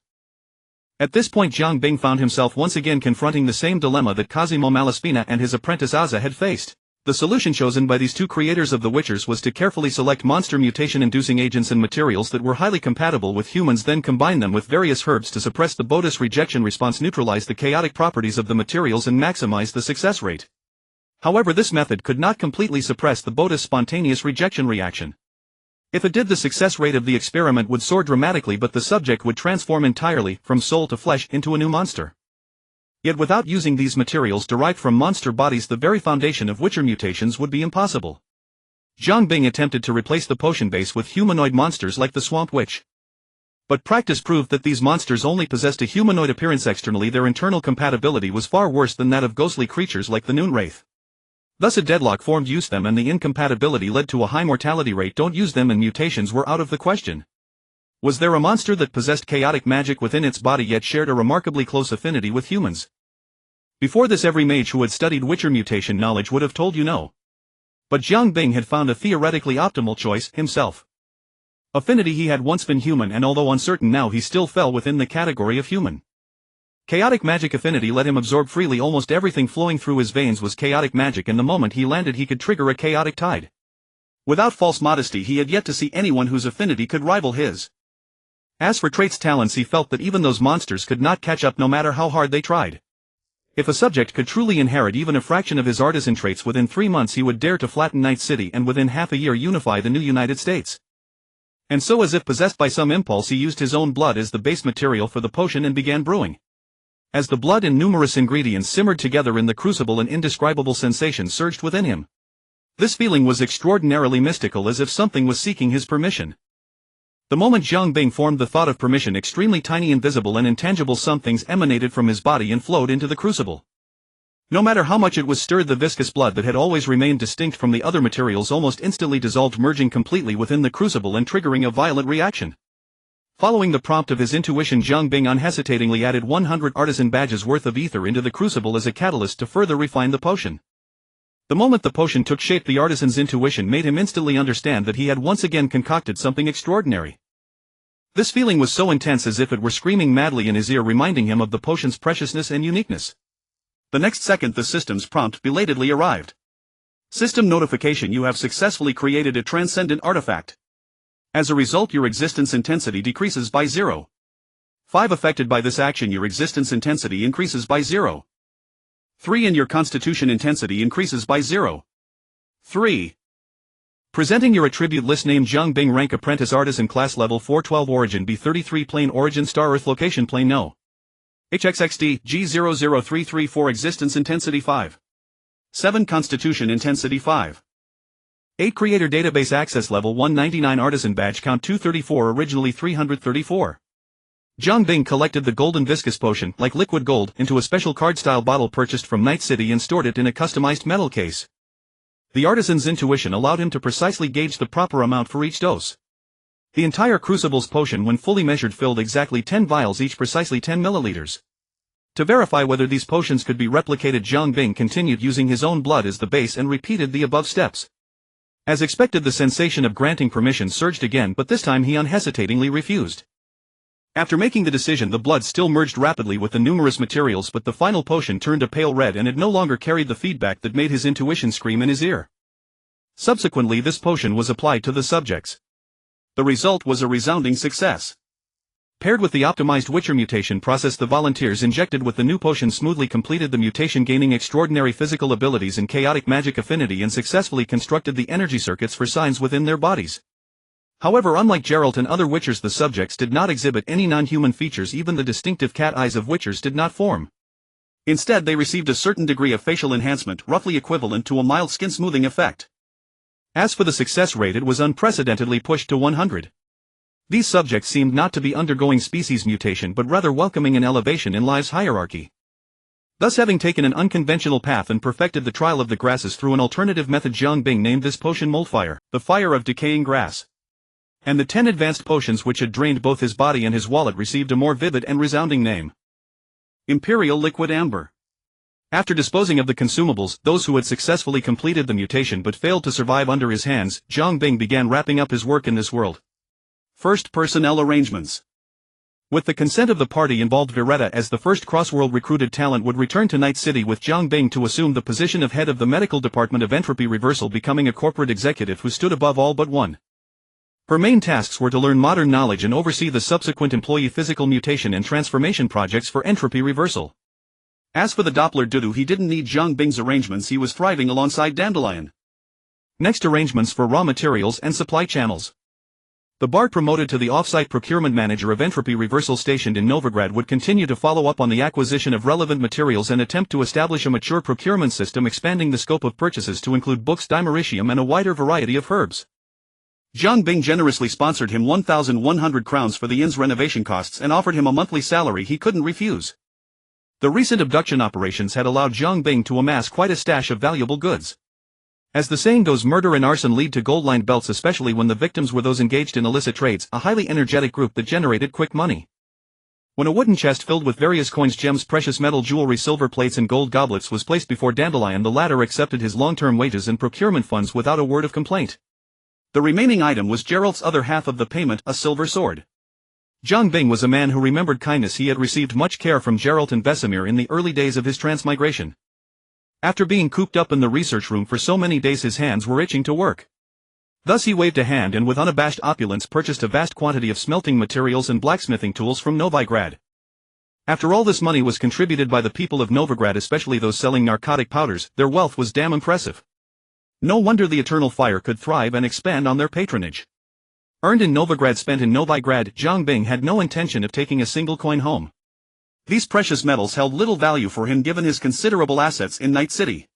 At this point, Jiang Bing found himself once again confronting the same dilemma that Cosimo Malaspina and his apprentice Aza had faced. The solution chosen by these two creators of the Witchers was to carefully select monster mutation-inducing agents and materials that were highly compatible with humans, then combine them with various herbs to suppress the BOTUS rejection response, neutralize the chaotic properties of the materials and maximize the success rate. However, this method could not completely suppress the BOTUS spontaneous rejection reaction. If it did, the success rate of the experiment would soar dramatically, but the subject would transform entirely, from soul to flesh, into a new monster. Yet without using these materials derived from monster bodies, the very foundation of Witcher mutations would be impossible. Zhang Bing attempted to replace the potion base with humanoid monsters like the Swamp Witch. But practice proved that these monsters only possessed a humanoid appearance externally. Their internal compatibility was far worse than that of ghostly creatures like the Noon Wraith. Thus a deadlock formed. Use them and the incompatibility led to a high mortality rate. Don't use them and mutations were out of the question. Was there a monster that possessed chaotic magic within its body yet shared a remarkably close affinity with humans? Before this, every mage who had studied Witcher mutation knowledge would have told you no. But Zhang Bing had found a theoretically optimal choice himself. Affinity. He had once been human, and although uncertain now, he still fell within the category of human. Chaotic magic affinity let him absorb freely. Almost everything flowing through his veins was chaotic magic, and the moment he landed he could trigger a chaotic tide. Without false modesty, he had yet to see anyone whose affinity could rival his. As for traits, talents, he felt that even those monsters could not catch up no matter how hard they tried. If a subject could truly inherit even a fraction of his artisan traits, within 3 months he would dare to flatten Night City and within half a year unify the new United States. And so, as if possessed by some impulse, he used his own blood as the base material for the potion and began brewing. As the blood and numerous ingredients simmered together in the crucible, an indescribable sensation surged within him. This feeling was extraordinarily mystical, as if something was seeking his permission. The moment Zhang Bing formed the thought of permission, extremely tiny, invisible and intangible somethings emanated from his body and flowed into the crucible. No matter how much it was stirred, the viscous blood that had always remained distinct from the other materials almost instantly dissolved, merging completely within the crucible and triggering a violent reaction. Following the prompt of his intuition, Zhang Bing unhesitatingly added 100 artisan badges worth of ether into the crucible as a catalyst to further refine the potion. The moment the potion took shape, the artisan's intuition made him instantly understand that he had once again concocted something extraordinary. This feeling was so intense, as if it were screaming madly in his ear, reminding him of the potion's preciousness and uniqueness. The next second, the system's prompt belatedly arrived. System notification: you have successfully created a transcendent artifact. As a result, your existence intensity decreases by 0.5. Affected by this action, your existence intensity increases by 0.3 and your constitution intensity increases by 0.3. Presenting your attribute list: name Zhang Bing, rank apprentice, artisan, class level 412, origin B33, plane origin star Earth, location plane no. HXXD G00334, existence intensity 5.7, constitution intensity 5.8, creator database access level 199, artisan badge count 234, originally 334. Zhang Bing collected the golden viscous potion, like liquid gold, into a special card-style bottle purchased from Night City and stored it in a customized metal case. The artisan's intuition allowed him to precisely gauge the proper amount for each dose. The entire crucible's potion, when fully measured, filled exactly 10 vials, each precisely 10 milliliters. To verify whether these potions could be replicated, Zhang Bing continued using his own blood as the base and repeated the above steps. As expected, the sensation of granting permission surged again, but this time he unhesitatingly refused. After making the decision, the blood still merged rapidly with the numerous materials, but the final potion turned a pale red and it no longer carried the feedback that made his intuition scream in his ear. Subsequently, this potion was applied to the subjects. The result was a resounding success. Paired with the optimized Witcher mutation process, the volunteers injected with the new potion smoothly completed the mutation, gaining extraordinary physical abilities and chaotic magic affinity, and successfully constructed the energy circuits for signs within their bodies. However, unlike Geralt and other Witchers, the subjects did not exhibit any non-human features. Even the distinctive cat eyes of Witchers did not form. Instead, they received a certain degree of facial enhancement, roughly equivalent to a mild skin smoothing effect. As for the success rate, it was unprecedentedly pushed to 100. These subjects seemed not to be undergoing species mutation, but rather welcoming an elevation in life's hierarchy. Thus, having taken an unconventional path and perfected the trial of the grasses through an alternative method, Zhang Bing named this potion Moldfire, the fire of decaying grass. And the 10 advanced potions which had drained both his body and his wallet received a more vivid and resounding name: Imperial Liquid Amber. After disposing of the consumables, those who had successfully completed the mutation but failed to survive under his hands, Zhang Bing began wrapping up his work in this world. First, personnel arrangements. With the consent of the party involved, Vireta as the first cross-world recruited talent would return to Night City with Jiang Bing to assume the position of head of the medical department of entropy reversal, becoming a corporate executive who stood above all but one. Her main tasks were to learn modern knowledge and oversee the subsequent employee physical mutation and transformation projects for entropy reversal. As for the Doppler Dudu, he didn't need Jiang Bing's arrangements, he was thriving alongside Dandelion. Next, arrangements for raw materials and supply channels. The Bard promoted to the off-site procurement manager of entropy reversal stationed in Novigrad would continue to follow up on the acquisition of relevant materials and attempt to establish a mature procurement system, expanding the scope of purchases to include books, dimeritium and a wider variety of herbs. Jiang Bing generously sponsored him 1,100 crowns for the inn's renovation costs and offered him a monthly salary he couldn't refuse. The recent abduction operations had allowed Jiang Bing to amass quite a stash of valuable goods. As the saying goes, murder and arson lead to gold-lined belts, especially when the victims were those engaged in illicit trades, a highly energetic group that generated quick money. When a wooden chest filled with various coins, gems, precious metal jewelry, silver plates and gold goblets was placed before Dandelion, the latter accepted his long-term wages and procurement funds without a word of complaint. The remaining item was Geralt's other half of the payment, a silver sword. Jiang Bing was a man who remembered kindness. He had received much care from Geralt and Vesemir in the early days of his transmigration. After being cooped up in the research room for so many days, his hands were itching to work. Thus he waved a hand and with unabashed opulence purchased a vast quantity of smelting materials and blacksmithing tools from Novigrad. After all this money was contributed by the people of Novigrad, especially those selling narcotic powders, their wealth was damn impressive. No wonder the Eternal Fire could thrive and expand on their patronage. Earned in Novigrad, spent in Novigrad, Jiang Bing had no intention of taking a single coin home. These precious metals held little value for him given his considerable assets in Night City.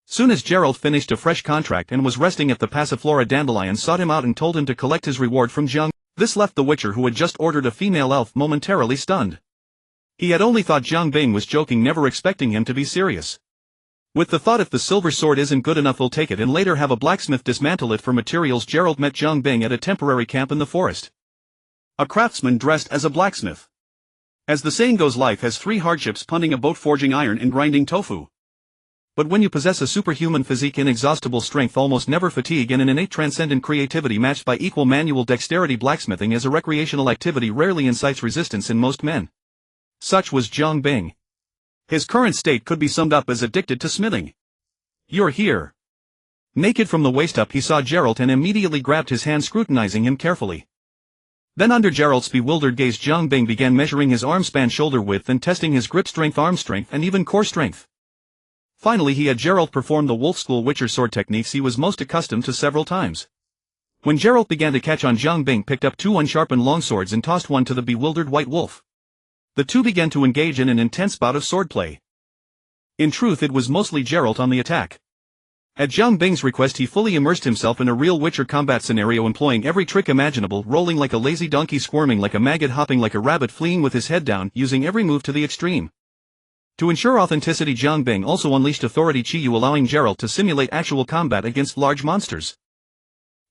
Soon as Geralt finished a fresh contract and was resting at the Passiflora, Dandelion sought him out and told him to collect his reward from Jiang. This left the Witcher, who had just ordered a female elf, momentarily stunned. He had only thought Jiang Bing was joking, never expecting him to be serious. With the thought, if the silver sword isn't good enough, we'll take it and later have a blacksmith dismantle it for materials, Geralt met Jiang Bing at a temporary camp in the forest. A craftsman dressed as a blacksmith. As the saying goes, life has three hardships: punting a boat, forging iron and grinding tofu. But when you possess a superhuman physique, inexhaustible strength, almost never fatigue and an innate transcendent creativity matched by equal manual dexterity, blacksmithing as a recreational activity rarely incites resistance in most men. Such was Jiang Bing. His current state could be summed up as addicted to smithing. "You're here." Naked from the waist up, he saw Geralt and immediately grabbed his hand, scrutinizing him carefully. Then under Geralt's bewildered gaze, Jiang Bing began measuring his arm span, shoulder width and testing his grip strength, arm strength and even core strength. Finally he had Geralt perform the Wolf School Witcher sword techniques he was most accustomed to several times. When Geralt began to catch on, Jiang Bing picked up two unsharpened longswords and tossed one to the bewildered White Wolf. The two began to engage in an intense bout of swordplay. In truth, it was mostly Geralt on the attack. At Jiang Bing's request, he fully immersed himself in a real Witcher combat scenario, employing every trick imaginable, rolling like a lazy donkey, squirming like a maggot, hopping like a rabbit, fleeing with his head down, using every move to the extreme. To ensure authenticity, Jiang Bing also unleashed authority Chi Yu, allowing Geralt to simulate actual combat against large monsters.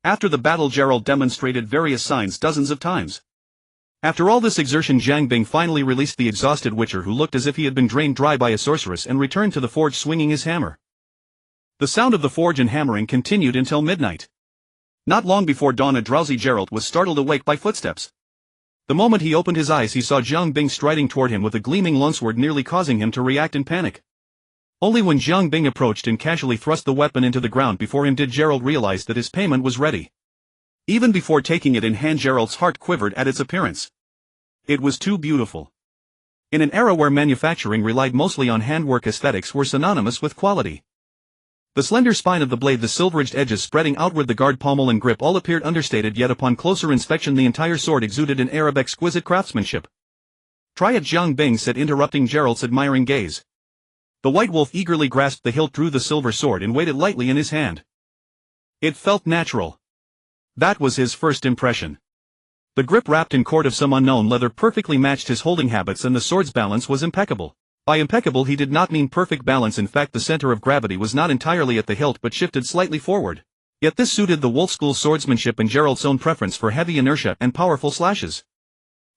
After the battle, Geralt demonstrated various signs dozens of times. After all this exertion, Jiang Bing finally released the exhausted Witcher, who looked as if he had been drained dry by a sorceress, and returned to the forge swinging his hammer. The sound of the forge and hammering continued until midnight. Not long before dawn, a drowsy Geralt was startled awake by footsteps. The moment he opened his eyes, he saw Jiang Bing striding toward him with a gleaming longsword, nearly causing him to react in panic. Only when Jiang Bing approached and casually thrust the weapon into the ground before him did Geralt realize that his payment was ready. Even before taking it in hand, Geralt's heart quivered at its appearance. It was too beautiful. In an era where manufacturing relied mostly on handwork, aesthetics were synonymous with quality. The slender spine of the blade, the silver-edged edges spreading outward, the guard, pommel and grip all appeared understated, yet upon closer inspection the entire sword exuded an air of exquisite craftsmanship. "Try it," Jiang Bing said, interrupting Geralt's admiring gaze. The White Wolf eagerly grasped the hilt, drew the silver sword and weighed it lightly in his hand. It felt natural. That was his first impression. The grip, wrapped in cord of some unknown leather, perfectly matched his holding habits, and the sword's balance was impeccable. By impeccable he did not mean perfect balance. In fact, the center of gravity was not entirely at the hilt but shifted slightly forward. Yet this suited the Wolf School swordsmanship and Geralt's own preference for heavy inertia and powerful slashes.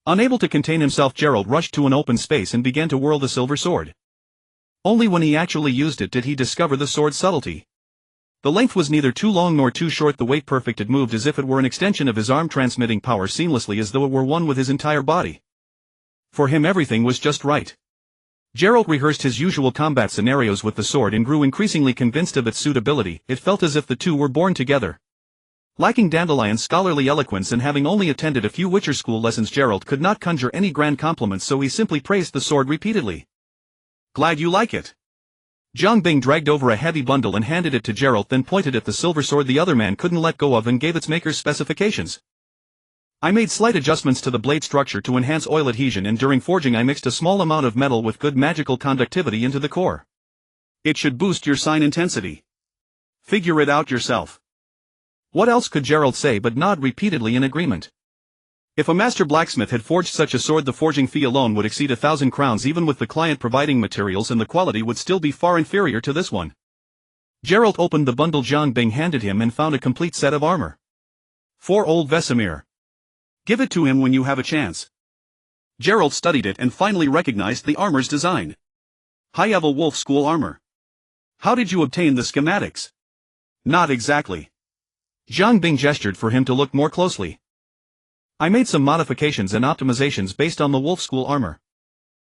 Unable to contain himself, Geralt rushed to an open space and began to whirl the silver sword. Only when he actually used it did he discover the sword's subtlety. The length was neither too long nor too short, the weight perfect, it moved as if it were an extension of his arm, transmitting power seamlessly as though it were one with his entire body. For him everything was just right. Gerald rehearsed his usual combat scenarios with the sword and grew increasingly convinced of its suitability. It felt as if the two were born together. Lacking Dandelion's scholarly eloquence and having only attended a few Witcher school lessons, Gerald could not conjure any grand compliments, so he simply praised the sword repeatedly. "Glad you like it." Jiang Bing dragged over a heavy bundle and handed it to Gerald, then pointed at the silver sword the other man couldn't let go of and gave its maker's specifications. "I made slight adjustments to the blade structure to enhance oil adhesion, and during forging I mixed a small amount of metal with good magical conductivity into the core. It should boost your sign intensity. Figure it out yourself." What else could Gerald say but nod repeatedly in agreement? If a master blacksmith had forged such a sword, the forging fee alone would exceed 1,000 crowns, even with the client providing materials, and the quality would still be far inferior to this one. Gerald opened the bundle Jiang Bing handed him and found a complete set of armor. For old Vesemir. "Give it to him when you have a chance." Gerald studied it and finally recognized the armor's design. High-level wolf school armor. "How did you obtain the schematics?" "Not exactly." Jiang Bing gestured for him to look more closely. "I made some modifications and optimizations based on the wolf school armor.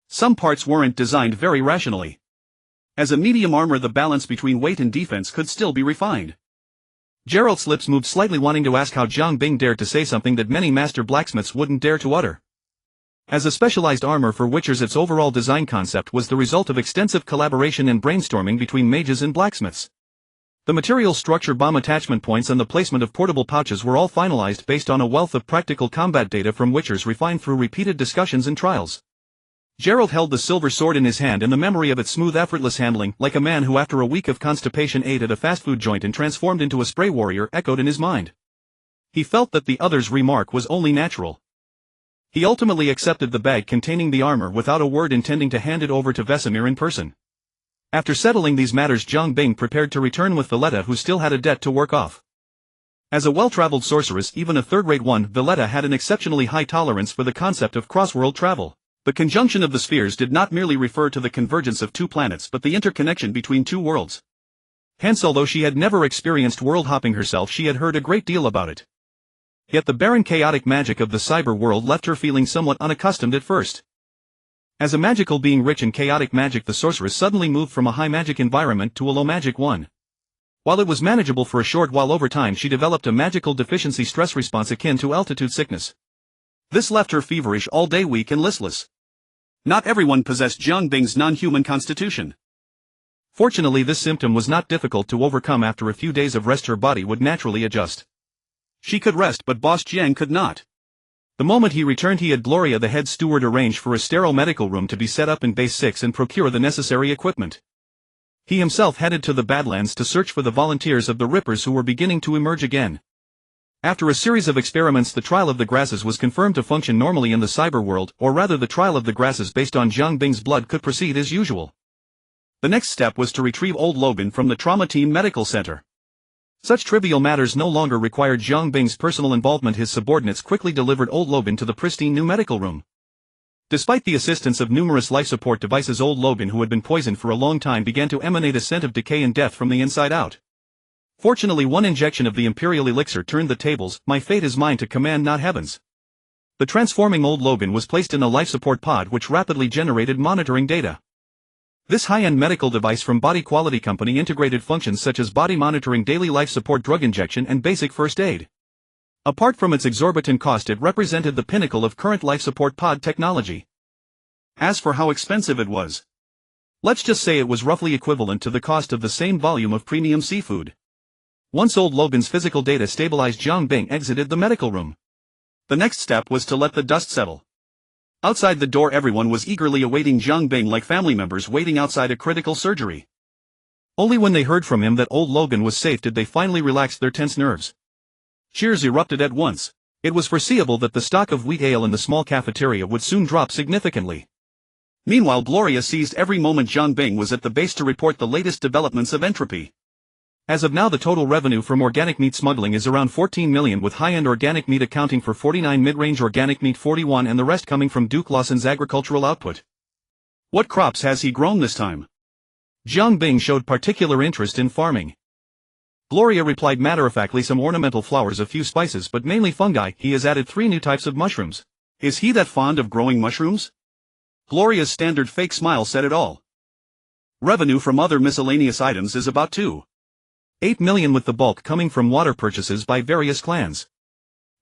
Some parts weren't designed very rationally. As a medium armor, the balance between weight and defense could still be refined." Gerald's lips moved slightly, wanting to ask how Jiang Bing dared to say something that many master blacksmiths wouldn't dare to utter. As a specialized armor for witchers, its overall design concept was the result of extensive collaboration and brainstorming between mages and blacksmiths. The material structure, bomb attachment points, and the placement of portable pouches were all finalized based on a wealth of practical combat data from witchers refined through repeated discussions and trials. Gerald held the silver sword in his hand, and the memory of its smooth, effortless handling, like a man who after a week of constipation ate at a fast food joint and transformed into a spray warrior, echoed in his mind. He felt that the other's remark was only natural. He ultimately accepted the bag containing the armor without a word, intending to hand it over to Vesemir in person. After settling these matters, Jiang Bing prepared to return with Valletta, who still had a debt to work off. As a well-traveled sorceress, even a third-rate one, Valletta had an exceptionally high tolerance for the concept of cross-world travel. The conjunction of the spheres did not merely refer to the convergence of two planets, but the interconnection between two worlds. Hence, although she had never experienced world-hopping herself, she had heard a great deal about it. Yet the barren, chaotic magic of the cyber world left her feeling somewhat unaccustomed at first. As a magical being rich in chaotic magic, the sorceress suddenly moved from a high magic environment to a low magic one. While it was manageable for a short while, over time she developed a magical deficiency stress response akin to altitude sickness. This left her feverish all day, weak and listless. Not everyone possessed Jiang Bing's non-human constitution. Fortunately, this symptom was not difficult to overcome. After a few days of rest, her body would naturally adjust. She could rest, but Boss Jiang could not. The moment he returned, he had Gloria, the head steward, arrange for a sterile medical room to be set up in Base 6 and procure the necessary equipment. He himself headed to the Badlands to search for the volunteers of the Rippers, who were beginning to emerge again. After a series of experiments, the trial of the grasses was confirmed to function normally in the cyber world, or rather the trial of the grasses based on Jiang Bing's blood could proceed as usual. The next step was to retrieve old Logan from the Trauma Team Medical Center. Such trivial matters no longer required Jiang Bing's personal involvement. His subordinates quickly delivered old Logan to the pristine new medical room. Despite the assistance of numerous life support devices, old Logan, who had been poisoned for a long time, began to emanate a scent of decay and death from the inside out. Fortunately, one injection of the Imperial Elixir turned the tables. My fate is mine to command, not heaven's. The transforming old Logan was placed in a life support pod which rapidly generated monitoring data. This high-end medical device from Body Quality Company integrated functions such as body monitoring, daily life support, drug injection, and basic first aid. Apart from its exorbitant cost, it represented the pinnacle of current life support pod technology. As for how expensive it was, let's just say it was roughly equivalent to the cost of the same volume of premium seafood. Once old Logan's physical data stabilized, Jiang Bing exited the medical room. The next step was to let the dust settle. Outside the door, everyone was eagerly awaiting Jiang Bing, like family members waiting outside a critical surgery. Only when they heard from him that old Logan was safe did they finally relax their tense nerves. Cheers erupted at once. It was foreseeable that the stock of wheat ale in the small cafeteria would soon drop significantly. Meanwhile, Gloria seized every moment Jiang Bing was at the base to report the latest developments of entropy. As of now, the total revenue from organic meat smuggling is around 14 million, with high-end organic meat accounting for 49, mid-range organic meat 41, and the rest coming from Duke Lawson's agricultural output. What crops has he grown this time? Jiang Bing showed particular interest in farming. Gloria replied matter-of-factly, some ornamental flowers, a few spices, but mainly fungi. He has added 3 new types of mushrooms. Is he that fond of growing mushrooms? Gloria's standard fake smile said it all. Revenue from other miscellaneous items is about 2.8 million, with the bulk coming from water purchases by various clans.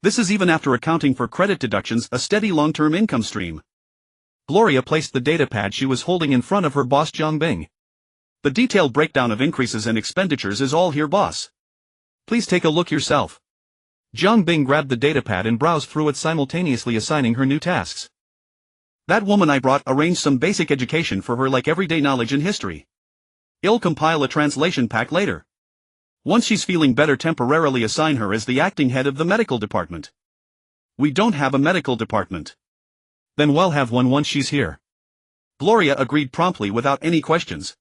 This is even after accounting for credit deductions, a steady long-term income stream. Gloria placed the datapad she was holding in front of her boss Jiang Bing. The detailed breakdown of increases and expenditures is all here, boss. Please take a look yourself. Jiang Bing grabbed the datapad and browsed through it, simultaneously assigning her new tasks. That woman I brought arranged some basic education for her, like everyday knowledge and history. I'll compile a translation pack later. Once she's feeling better, temporarily assign her as the acting head of the medical department. We don't have a medical department. Then we'll have one once she's here. Gloria agreed promptly without any questions.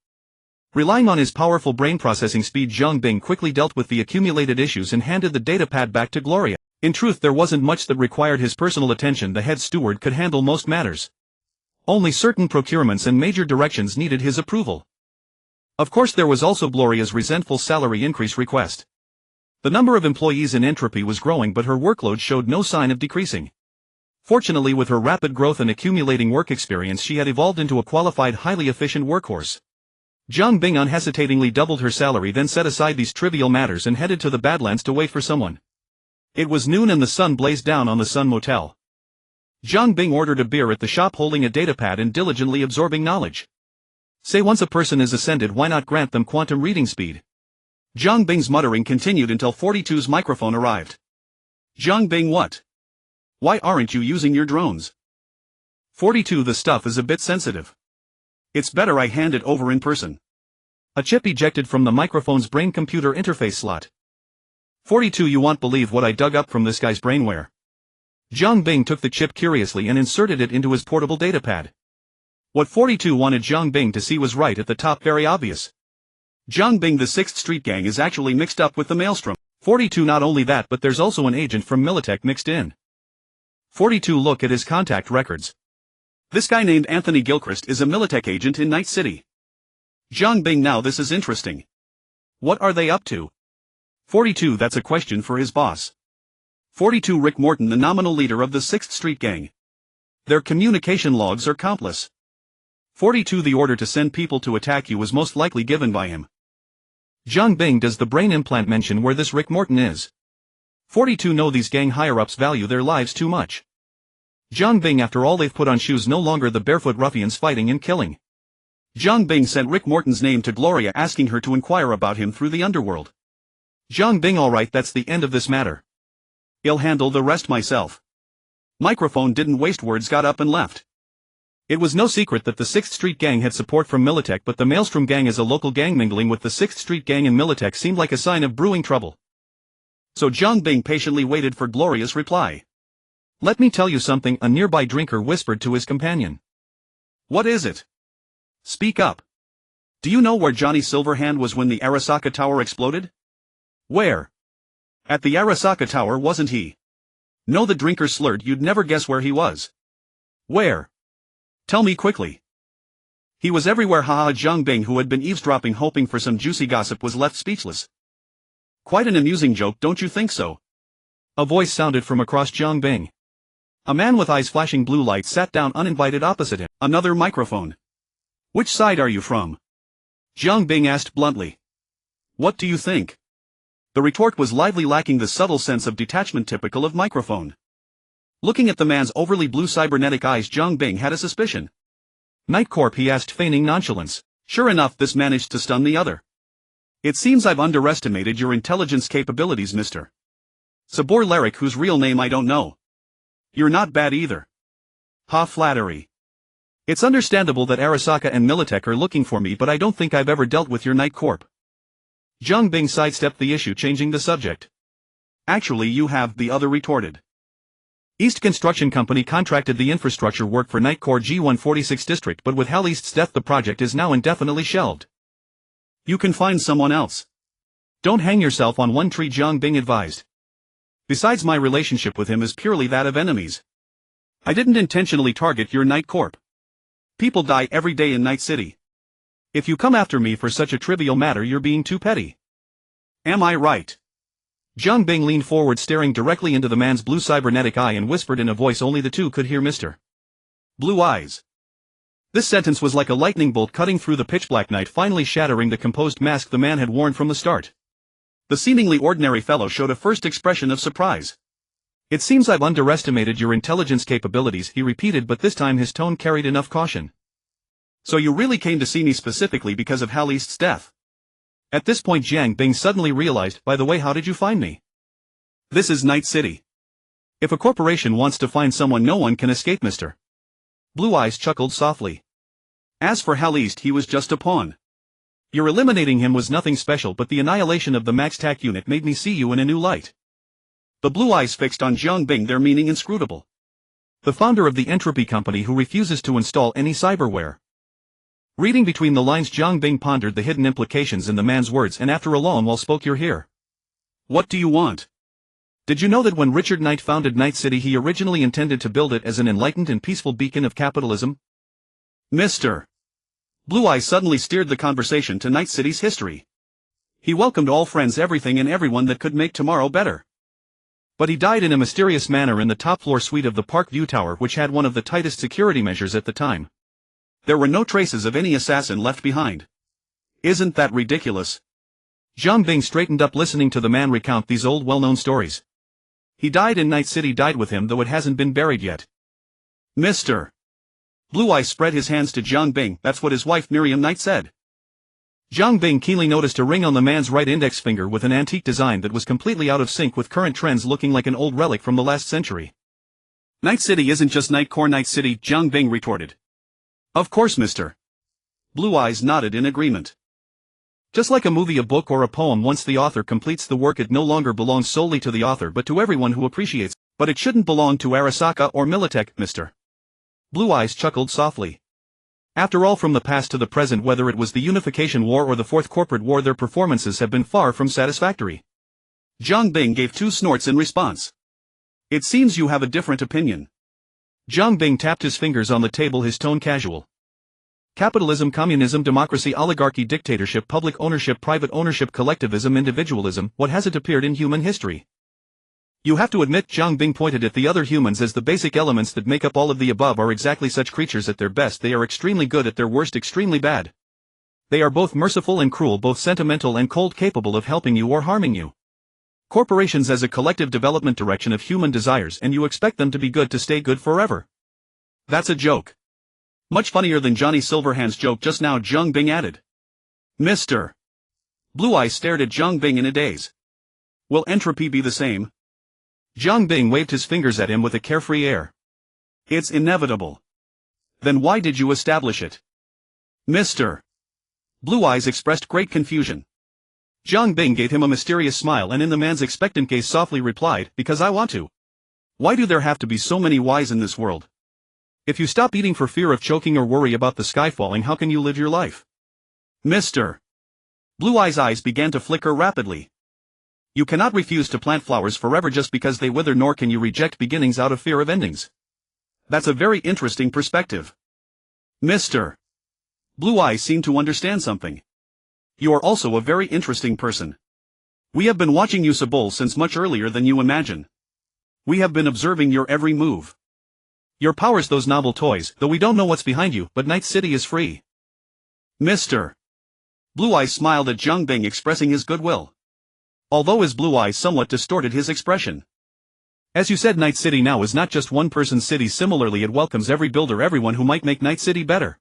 Relying on his powerful brain processing speed, Jiang Bing quickly dealt with the accumulated issues and handed the datapad back to Gloria. In truth, there wasn't much that required his personal attention. The head steward could handle most matters. Only certain procurements and major directions needed his approval. Of course, there was also Gloria's resentful salary increase request. The number of employees in Entropy was growing, but her workload showed no sign of decreasing. Fortunately, with her rapid growth and accumulating work experience, she had evolved into a qualified, highly efficient workhorse. Jiang Bing unhesitatingly doubled her salary, then set aside these trivial matters and headed to the Badlands to wait for someone. It was noon and the sun blazed down on the Sun Motel. Jiang Bing ordered a beer at the shop, holding a datapad and diligently absorbing knowledge. Say, once a person is ascended, why not grant them quantum reading speed? Jiang Bing's muttering continued until 42's microphone arrived. Jiang Bing, what? Why aren't you using your drones? 42, the stuff is a bit sensitive. It's better I hand it over in person. A chip ejected from the microphone's brain-computer interface slot. 42, you won't believe what I dug up from this guy's brainware. Jiang Bing took the chip curiously and inserted it into his portable datapad. What 42 wanted Jiang Bing to see was right at the top, very obvious. Jiang Bing, the 6th Street Gang is actually mixed up with the Maelstrom. 42, not only that, but there's also an agent from Militech mixed in. 42, look at his contact records. This guy named Anthony Gilchrist is a Militech agent in Night City. Jiang Bing, now this is interesting. What are they up to? 42, that's a question for his boss. 42, Rick Morton, the nominal leader of the 6th Street Gang. Their communication logs are countless. 42, the order to send people to attack you was most likely given by him. Jiang Bing, does the brain implant mention where this Rick Morton is? 42, no, these gang higher-ups value their lives too much. Jiang Bing, after all, they've put on shoes, no longer the barefoot ruffians fighting and killing. Jiang Bing sent Rick Morton's name to Gloria, asking her to inquire about him through the underworld. Jiang Bing, alright, that's the end of this matter. I'll handle the rest myself. Microphone didn't waste words, got up and left. It was no secret that the 6th Street Gang had support from Militech, but the Maelstrom Gang as a local gang mingling with the 6th Street Gang and Militech seemed like a sign of brewing trouble. So Jiang Bing patiently waited for Gloria's reply. Let me tell you something, a nearby drinker whispered to his companion. What is it? Speak up. Do you know where Johnny Silverhand was when the Arasaka Tower exploded? Where? At the Arasaka Tower, wasn't he? No, the drinker slurred, you'd never guess where he was. Where? Tell me quickly. He was everywhere, haha. Jiang Bing, who had been eavesdropping hoping for some juicy gossip, was left speechless. Quite an amusing joke, don't you think so? A voice sounded from across Jiang Bing. A man with eyes flashing blue lights sat down uninvited opposite him. Another microphone. Which side are you from? Jiang Bing asked bluntly. What do you think? The retort was lively, lacking the subtle sense of detachment typical of microphone. Looking at the man's overly blue cybernetic eyes, Jiang Bing had a suspicion. Night Corp, he asked, feigning nonchalance. Sure enough, this managed to stun the other. It seems I've underestimated your intelligence capabilities, Mr. Sabor Lerick, whose real name I don't know. You're not bad either. Ha, flattery. It's understandable that Arasaka and Militech are looking for me, but I don't think I've ever dealt with your Night Corp. Jiang Bing sidestepped the issue, changing the subject. Actually, you have, the other retorted. East Construction Company contracted the infrastructure work for Night Corps G146 district, but with Hal East's death the project is now indefinitely shelved. You can find someone else. Don't hang yourself on one tree, Jiang Bing advised. Besides, my relationship with him is purely that of enemies. I didn't intentionally target your Night Corp. People die every day in Night City. If you come after me for such a trivial matter, you're being too petty. Am I right? Jiang Bing leaned forward, staring directly into the man's blue cybernetic eye, and whispered in a voice only the two could hear, Mr. Blue Eyes. This sentence was like a lightning bolt cutting through the pitch-black night, finally shattering the composed mask the man had worn from the start. The seemingly ordinary fellow showed a first expression of surprise. "It seems I've underestimated your intelligence capabilities," he repeated, but this time his tone carried enough caution. "So you really came to see me specifically because of Least's death?" At this point Jiang Bing suddenly realized, "By the way, how did you find me?" "This is Night City. If a corporation wants to find someone, no one can escape, Mr. Blue Eyes chuckled softly. "As for Least, he was just a pawn. Your eliminating him was nothing special, but the annihilation of the MaxTac unit made me see you in a new light." The blue eyes fixed on Jiang Bing, their meaning inscrutable. "The founder of the Entropy Company who refuses to install any cyberware." Reading between the lines, Jiang Bing pondered the hidden implications in the man's words, and after a long while spoke, "You're here. What do you want?" "Did you know that when Richard Knight founded Night City, he originally intended to build it as an enlightened and peaceful beacon of capitalism?" Mr. Blue Eyes suddenly steered the conversation to Night City's history. He welcomed all friends, everything and everyone that could make tomorrow better. But he died in a mysterious manner in the top-floor suite of the Park View Tower, which had one of the tightest security measures at the time. There were no traces of any assassin left behind. "Isn't that ridiculous?" Jiang Bing straightened up, listening to the man recount these old well-known stories. "He died and Night City died with him, though it hasn't been buried yet." Mr. Blue Eyes spread his hands to Jiang Bing. "That's what his wife Miriam Knight said." Jiang Bing keenly noticed a ring on the man's right index finger with an antique design that was completely out of sync with current trends, looking like an old relic from the last century. "Night City isn't just Night Core Night City," Jiang Bing retorted. "Of course, Mr. Blue Eyes nodded in agreement. "Just like a movie, a book, or a poem, once the author completes the work, it no longer belongs solely to the author but to everyone who appreciates, but it shouldn't belong to Arasaka or Militech." Mr. Blue Eyes chuckled softly. After all, from the past to the present, whether it was the Unification War or the Fourth Corporate War, their performances have been far from satisfactory. Jiang Bing gave two snorts in response. "It seems you have a different opinion." Jiang Bing tapped his fingers on the table, his tone casual. "Capitalism, communism, democracy, oligarchy, dictatorship, public ownership, private ownership, collectivism, individualism, what hasn't appeared in human history?" "You have to admit," Jiang Bing pointed at the other humans, "as the basic elements that make up all of the above are exactly such creatures. At their best they are extremely good, at their worst extremely bad. They are both merciful and cruel, both sentimental and cold, capable of helping you or harming you. Corporations as a collective development direction of human desires, and you expect them to be good to stay good forever. That's a joke. Much funnier than Johnny Silverhand's joke just now," Jiang Bing added. Mr. Blue Eyes stared at Jiang Bing in a daze. "Will entropy be the same?" Jiang Bing waved his fingers at him with a carefree air. "It's inevitable." "Then why did you establish it?" Mr. Blue Eyes expressed great confusion. Jiang Bing gave him a mysterious smile and in the man's expectant gaze softly replied, "Because I want to." "Why do there have to be so many whys in this world? If you stop eating for fear of choking or worry about the sky falling, how can you live your life?" Mr. Blue Eyes' eyes began to flicker rapidly. "You cannot refuse to plant flowers forever just because they wither, nor can you reject beginnings out of fear of endings. That's a very interesting perspective." Mr. Blue Eyes seemed to understand something. "You are also a very interesting person. We have been watching NUSA Bull since much earlier than you imagine. We have been observing your every move. Your powers, those novel toys, though we don't know what's behind you, but Night City is free." Mr. Blue Eyes smiled at Jiang Bing, expressing his goodwill. Although his blue eyes somewhat distorted his expression. "As you said, Night City now is not just one person's city. Similarly, it welcomes every builder, everyone who might make Night City better."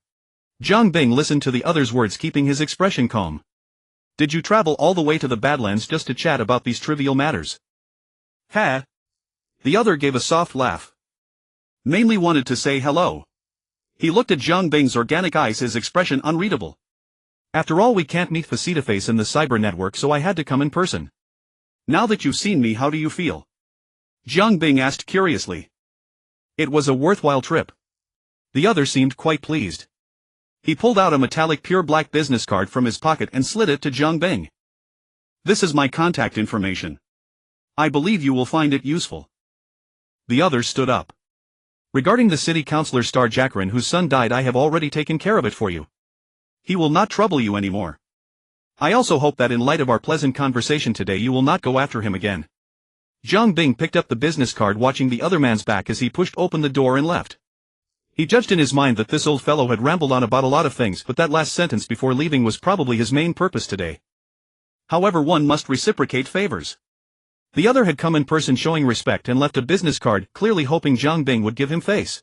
Jiang Bing listened to the other's words, keeping his expression calm. "Did you travel all the way to the Badlands just to chat about these trivial matters?" "Ha!" The other gave a soft laugh. "Mainly wanted to say hello." He looked at Jiang Bing's organic eyes, his expression unreadable. "After all, we can't meet face-to-face in the cyber network, so I had to come in person. Now that you've seen me, how do you feel?" Jiang Bing asked curiously. "It was a worthwhile trip." The other seemed quite pleased. He pulled out a metallic pure black business card from his pocket and slid it to Jiang Bing. "This is my contact information. I believe you will find it useful." The other stood up. "Regarding the city councilor Star Jackarin, whose son died, I have already taken care of it for you. He will not trouble you anymore. I also hope that in light of our pleasant conversation today you will not go after him again." Jiang Bing picked up the business card, watching the other man's back as he pushed open the door and left. He judged in his mind that this old fellow had rambled on about a lot of things, but that last sentence before leaving was probably his main purpose today. However, one must reciprocate favors. The other had come in person showing respect and left a business card, clearly hoping Jiang Bing would give him face.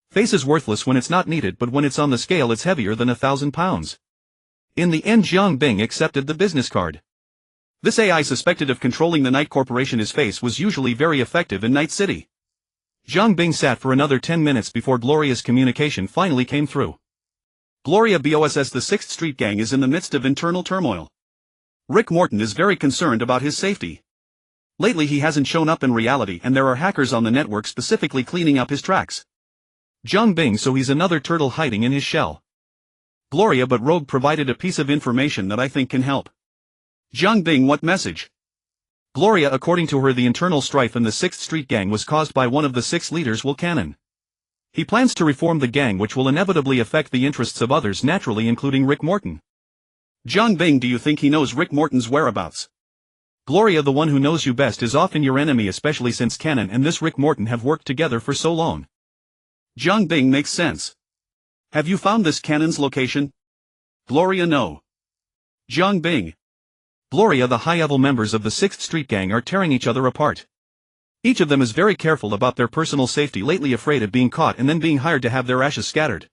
Face is worthless when it's not needed, but when it's on the scale it's heavier than 1,000 pounds. In the end, Jiang Bing accepted the business card. This AI suspected of controlling the Night Corporation. His face was usually very effective in Night City. Jiang Bing sat for another 10 minutes before Gloria's communication finally came through. Gloria BOSS, the 6th Street Gang is in the midst of internal turmoil. Rick Morton is very concerned about his safety. Lately he hasn't shown up in reality and there are hackers on the network specifically cleaning up his tracks. Jiang Bing, so he's another turtle hiding in his shell. Gloria, but Rogue provided a piece of information that I think can help. Jiang Bing, what message? Gloria, according to her, the internal strife in the 6th Street Gang was caused by one of the 6 leaders, Will Cannon. He plans to reform the gang, which will inevitably affect the interests of others, naturally including Rick Morton. Jiang Bing, do you think he knows Rick Morton's whereabouts? Gloria, the one who knows you best is often your enemy, especially since Cannon and this Rick Morton have worked together for so long. Jiang Bing, makes sense. Have you found this Cannon's location? Gloria, no. Jiang Bing. Gloria, the high-level members of the 6th Street Gang are tearing each other apart. Each of them is very careful about their personal safety, lately afraid of being caught and then being hired to have their ashes scattered.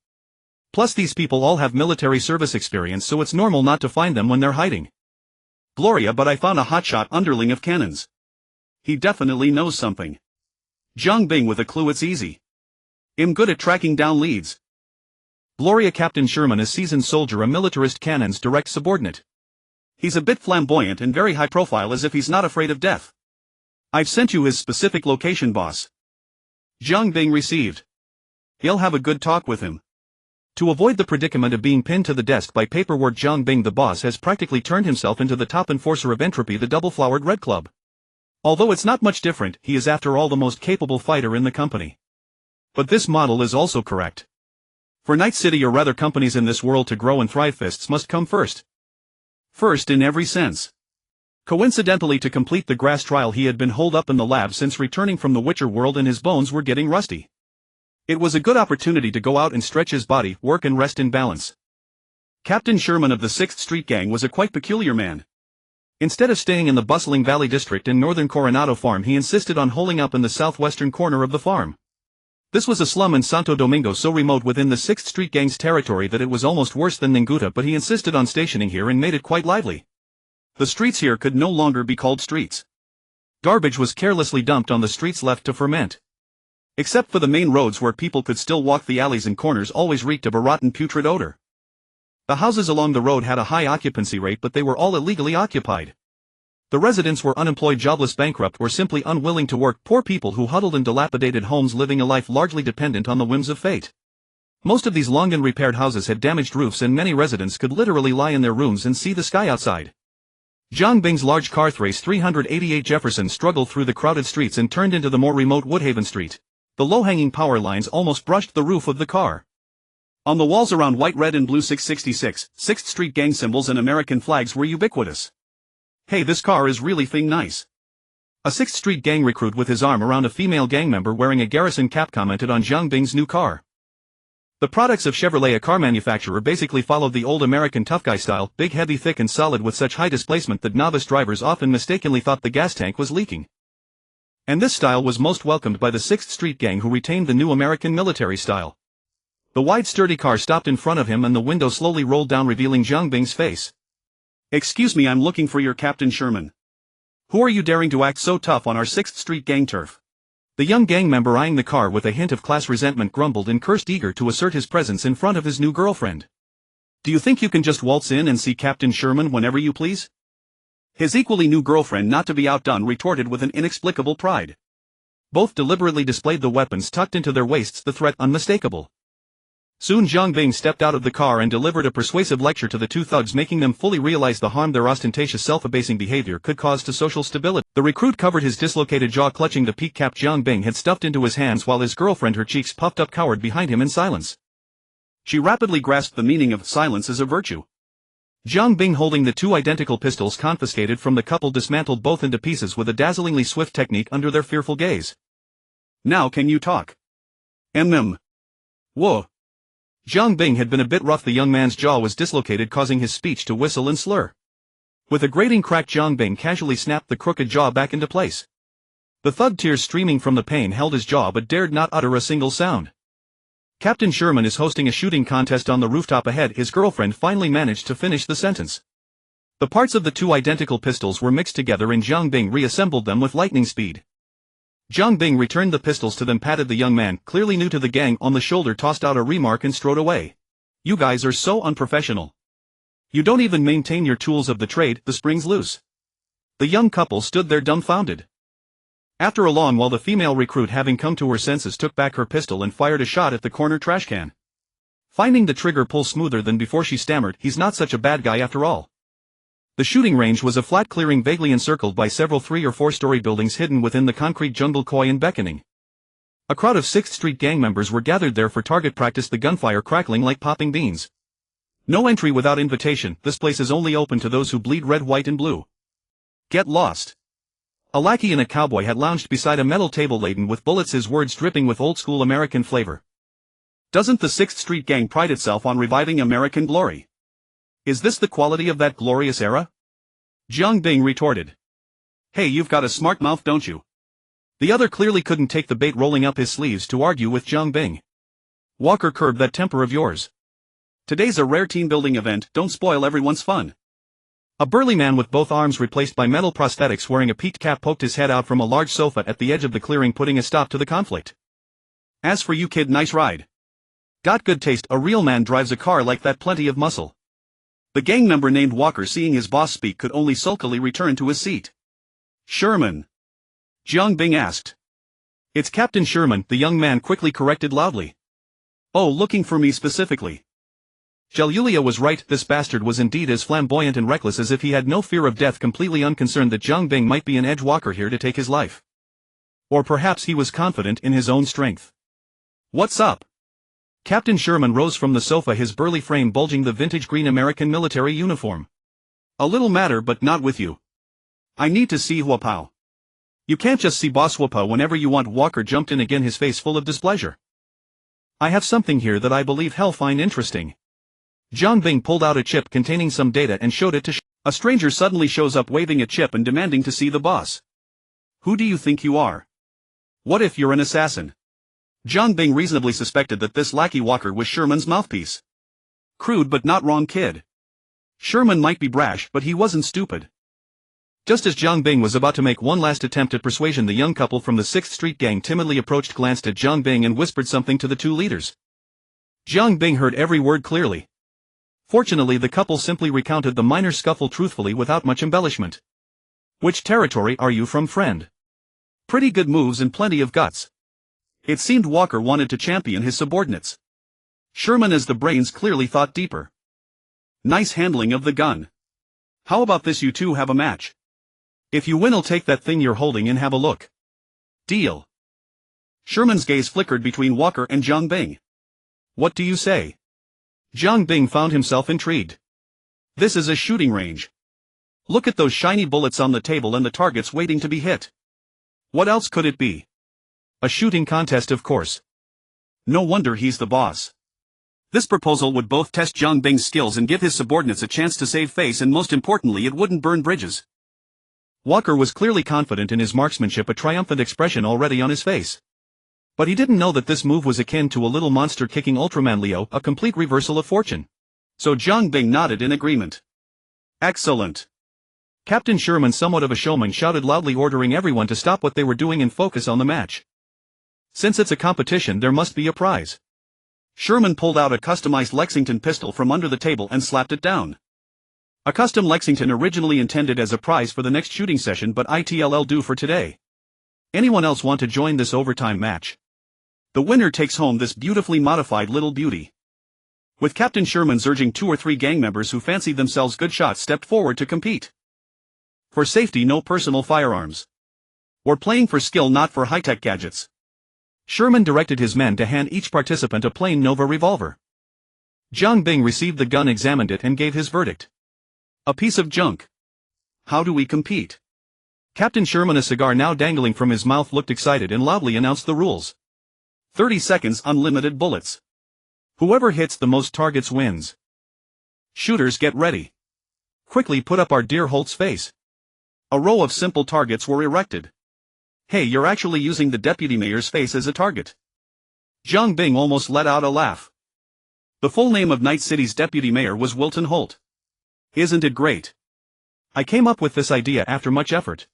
Plus these people all have military service experience, so it's normal not to find them when they're hiding. Gloria, but I found a hotshot underling of Cannon's. He definitely knows something. Jiang Bing, with a clue, it's easy. I'm good at tracking down leads. Gloria, Captain Sherman, a seasoned soldier, a militarist, Cannon's direct subordinate. He's a bit flamboyant and very high profile, as if he's not afraid of death. I've sent you his specific location, boss. Jiang Bing received. He'll have a good talk with him. To avoid the predicament of being pinned to the desk by paperwork, Jiang Bing, the boss, has practically turned himself into the top enforcer of Entropy, the double-flowered Red Club. Although it's not much different, he is after all the most capable fighter in the company. But this model is also correct. For Night City, or rather companies in this world, to grow and thrive, fists must come first. First in every sense. Coincidentally, to complete the grass trial, he had been holed up in the lab since returning from the Witcher world and his bones were getting rusty. It was a good opportunity to go out and stretch his body, work and rest in balance. Captain Sherman of the 6th Street Gang was a quite peculiar man. Instead of staying in the bustling Valley District in northern Coronado Farm, he insisted on holing up in the southwestern corner of the farm. This was a slum in Santo Domingo so remote within the 6th Street Gang's territory that it was almost worse than Ninguta, but he insisted on stationing here and made it quite lively. The streets here could no longer be called streets. Garbage was carelessly dumped on the streets left to ferment. Except for the main roads where people could still walk, the alleys and corners always reeked of a rotten, putrid odor. The houses along the road had a high occupancy rate, but they were all illegally occupied. The residents were unemployed, jobless, bankrupt, or simply unwilling to work, poor people who huddled in dilapidated homes, living a life largely dependent on the whims of fate. Most of these long unrepaired houses had damaged roofs, and many residents could literally lie in their rooms and see the sky outside. Jiang Bing's large car Thrace 388 Jefferson struggled through the crowded streets and turned into the more remote Woodhaven Street. The low-hanging power lines almost brushed the roof of the car. On the walls around white, red and blue 666, 6th Street Gang symbols and American flags were ubiquitous. Hey, this car is really thing nice. A 6th Street Gang recruit with his arm around a female gang member wearing a Garrison cap commented on Jiang Bing's new car. The products of Chevrolet, a car manufacturer, basically followed the old American tough guy style, big, heavy, thick and solid, with such high displacement that novice drivers often mistakenly thought the gas tank was leaking. And this style was most welcomed by the 6th Street Gang, who retained the new American military style. The wide, sturdy car stopped in front of him and the window slowly rolled down, revealing Jiang Bing's face. Excuse me, I'm looking for your Captain Sherman. Who are you daring to act so tough on our 6th Street Gang turf? The young gang member, eyeing the car with a hint of class resentment, grumbled and cursed, eager to assert his presence in front of his new girlfriend. Do you think you can just waltz in and see Captain Sherman whenever you please? His equally new girlfriend, not to be outdone, retorted with an inexplicable pride. Both deliberately displayed the weapons tucked into their waists, the threat unmistakable. Soon Jiang Bing stepped out of the car and delivered a persuasive lecture to the two thugs, making them fully realize the harm their ostentatious, self-abasing behavior could cause to social stability. The recruit covered his dislocated jaw, clutching the peak cap Jiang Bing had stuffed into his hands, while his girlfriend, her cheeks puffed up, cowered behind him in silence. She rapidly grasped the meaning of silence as a virtue. Jiang Bing, holding the two identical pistols confiscated from the couple, dismantled both into pieces with a dazzlingly swift technique under their fearful gaze. Now can you talk? Whoa. Jiang Bing had been a bit rough. The young man's jaw was dislocated, causing his speech to whistle and slur. With a grating crack, Jiang Bing casually snapped the crooked jaw back into place. The thug, tears streaming from the pain, held his jaw but dared not utter a single sound. Captain Sherman is hosting a shooting contest on the rooftop ahead. His girlfriend finally managed to finish the sentence. The parts of the two identical pistols were mixed together and Jiang Bing reassembled them with lightning speed. Jiang Bing returned the pistols to them, patted the young man, clearly new to the gang, on the shoulder, tossed out a remark and strode away. You guys are so unprofessional. You don't even maintain your tools of the trade. The spring's loose. The young couple stood there dumbfounded. After a long while, the female recruit, having come to her senses, took back her pistol and fired a shot at the corner trash can. Finding the trigger pull smoother than before, she stammered, "He's not such a bad guy after all." The shooting range was a flat clearing vaguely encircled by several 3- or 4-story buildings hidden within the concrete jungle, coy and beckoning. A crowd of 6th Street gang members were gathered there for target practice, the gunfire crackling like popping beans. No entry without invitation. This place is only open to those who bleed red, white and blue. Get lost. A lackey in a cowboy hat lounged beside a metal table laden with bullets, his words dripping with old-school American flavor. Doesn't the 6th Street gang pride itself on reviving American glory? Is this the quality of that glorious era? Jiang Bing retorted. Hey, you've got a smart mouth, don't you? The other clearly couldn't take the bait, rolling up his sleeves to argue with Jiang Bing. Walker, curb that temper of yours. Today's a rare team-building event, don't spoil everyone's fun. A burly man with both arms replaced by metal prosthetics, wearing a peaked cap, poked his head out from a large sofa at the edge of the clearing, putting a stop to the conflict. As for you, kid, nice ride. Got good taste. A real man drives a car like that, plenty of muscle. The gang member named Walker, seeing his boss speak, could only sulkily return to his seat. Sherman? Jiang Bing asked. It's Captain Sherman, the young man quickly corrected loudly. Oh, looking for me specifically. Julia was right, this bastard was indeed as flamboyant and reckless as if he had no fear of death, completely unconcerned that Jiang Bing might be an edge walker here to take his life. Or perhaps he was confident in his own strength. What's up? Captain Sherman rose from the sofa, his burly frame bulging the vintage green American military uniform. A little matter, but not with you. I need to see Huapao. You can't just see Boss Huapao whenever you want. Walker jumped in again, his face full of displeasure. I have something here that I believe he'll find interesting. Jiang Bing pulled out a chip containing some data and showed it to A stranger suddenly shows up waving a chip and demanding to see the boss. Who do you think you are? What if you're an assassin? Jiang Bing reasonably suspected that this lackey Walker was Sherman's mouthpiece. Crude but not wrong, kid. Sherman might be brash, but he wasn't stupid. Just as Jiang Bing was about to make one last attempt at persuasion, the young couple from the 6th Street gang timidly approached, glanced at Jiang Bing and whispered something to the two leaders. Jiang Bing heard every word clearly. Fortunately, the couple simply recounted the minor scuffle truthfully without much embellishment. Which territory are you from, friend? Pretty good moves and plenty of guts. It seemed Walker wanted to champion his subordinates. Sherman, as the brains, clearly thought deeper. Nice handling of the gun. How about this, you two have a match? If you win, I'll take that thing you're holding and have a look. Deal. Sherman's gaze flickered between Walker and Jiang Bing. What do you say? Jiang Bing found himself intrigued. This is a shooting range. Look at those shiny bullets on the table and the targets waiting to be hit. What else could it be? A shooting contest, of course. No wonder he's the boss. This proposal would both test Jiang Bing's skills and give his subordinates a chance to save face, and most importantly, it wouldn't burn bridges. Walker was clearly confident in his marksmanship, a triumphant expression already on his face. But he didn't know that this move was akin to a little monster kicking Ultraman Leo, a complete reversal of fortune. So Jiang Bing nodded in agreement. Excellent. Captain Sherman, somewhat of a showman, shouted loudly, ordering everyone to stop what they were doing and focus on the match. Since it's a competition, there must be a prize. Sherman pulled out a customized Lexington pistol from under the table and slapped it down. A custom Lexington originally intended as a prize for the next shooting session, but ITLL due for today. Anyone else want to join this overtime match? The winner takes home this beautifully modified little beauty. With Captain Sherman urging 2 or 3 gang members who fancied themselves good shots stepped forward to compete. For safety, no personal firearms. We're playing for skill, not for high-tech gadgets. Sherman directed his men to hand each participant a plain Nova revolver. Jiang Bing received the gun, examined it, and gave his verdict. A piece of junk. How do we compete? Captain Sherman, a cigar now dangling from his mouth, looked excited and loudly announced the rules. 30 seconds, unlimited bullets. Whoever hits the most targets wins. Shooters, get ready. Quickly put up our dear Holt's face. A row of simple targets were erected. Hey, you're actually using the deputy mayor's face as a target. Zhang Bing almost let out a laugh. The full name of Night City's deputy mayor was Wilton Holt. Isn't it great? I came up with this idea after much effort.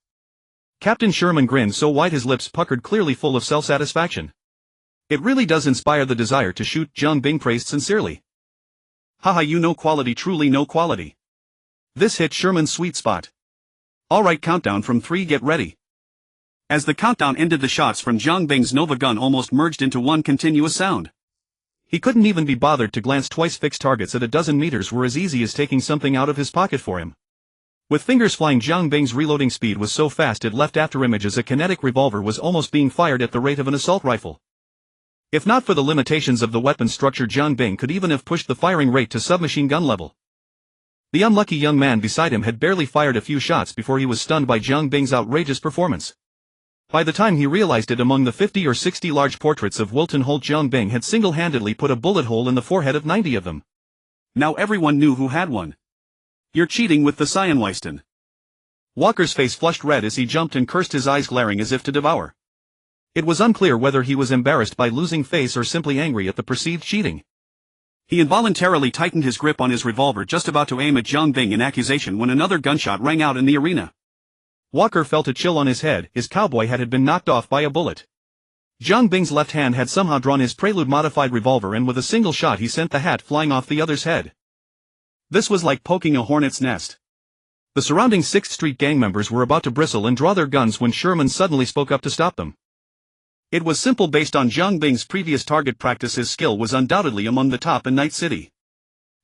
Captain Sherman grinned so wide his lips puckered, clearly full of self-satisfaction. It really does inspire the desire to shoot, Zhang Bing praised sincerely. Haha, you know quality, truly no quality. This hit Sherman's sweet spot. Alright, countdown from 3, get ready. As the countdown ended, the shots from Zhang Bing's Nova gun almost merged into one continuous sound. He couldn't even be bothered to glance twice. Fixed targets at a dozen meters were as easy as taking something out of his pocket for him. With fingers flying, Zhang Bing's reloading speed was so fast it left after image as a kinetic revolver was almost being fired at the rate of an assault rifle. If not for the limitations of the weapon structure, Zhang Bing could even have pushed the firing rate to submachine gun level. The unlucky young man beside him had barely fired a few shots before he was stunned by Zhang Bing's outrageous performance. By the time he realized it, among the 50 or 60 large portraits of Wilton Holt, Zhang Bing had single-handedly put a bullet hole in the forehead of 90 of them. Now everyone knew who had one. You're cheating with the Cyanweiston. Walker's face flushed red as he jumped and cursed, his eyes glaring as if to devour. It was unclear whether he was embarrassed by losing face or simply angry at the perceived cheating. He involuntarily tightened his grip on his revolver, just about to aim at Zhang Bing in accusation, when another gunshot rang out in the arena. Walker felt a chill on his head. His cowboy hat had been knocked off by a bullet. Zhang Bing's left hand had somehow drawn his Prelude-modified revolver, and with a single shot he sent the hat flying off the other's head. This was like poking a hornet's nest. The surrounding 6th Street gang members were about to bristle and draw their guns when Sherman suddenly spoke up to stop them. It was simple. Based on Zhang Bing's previous target practice, his skill was undoubtedly among the top in Night City.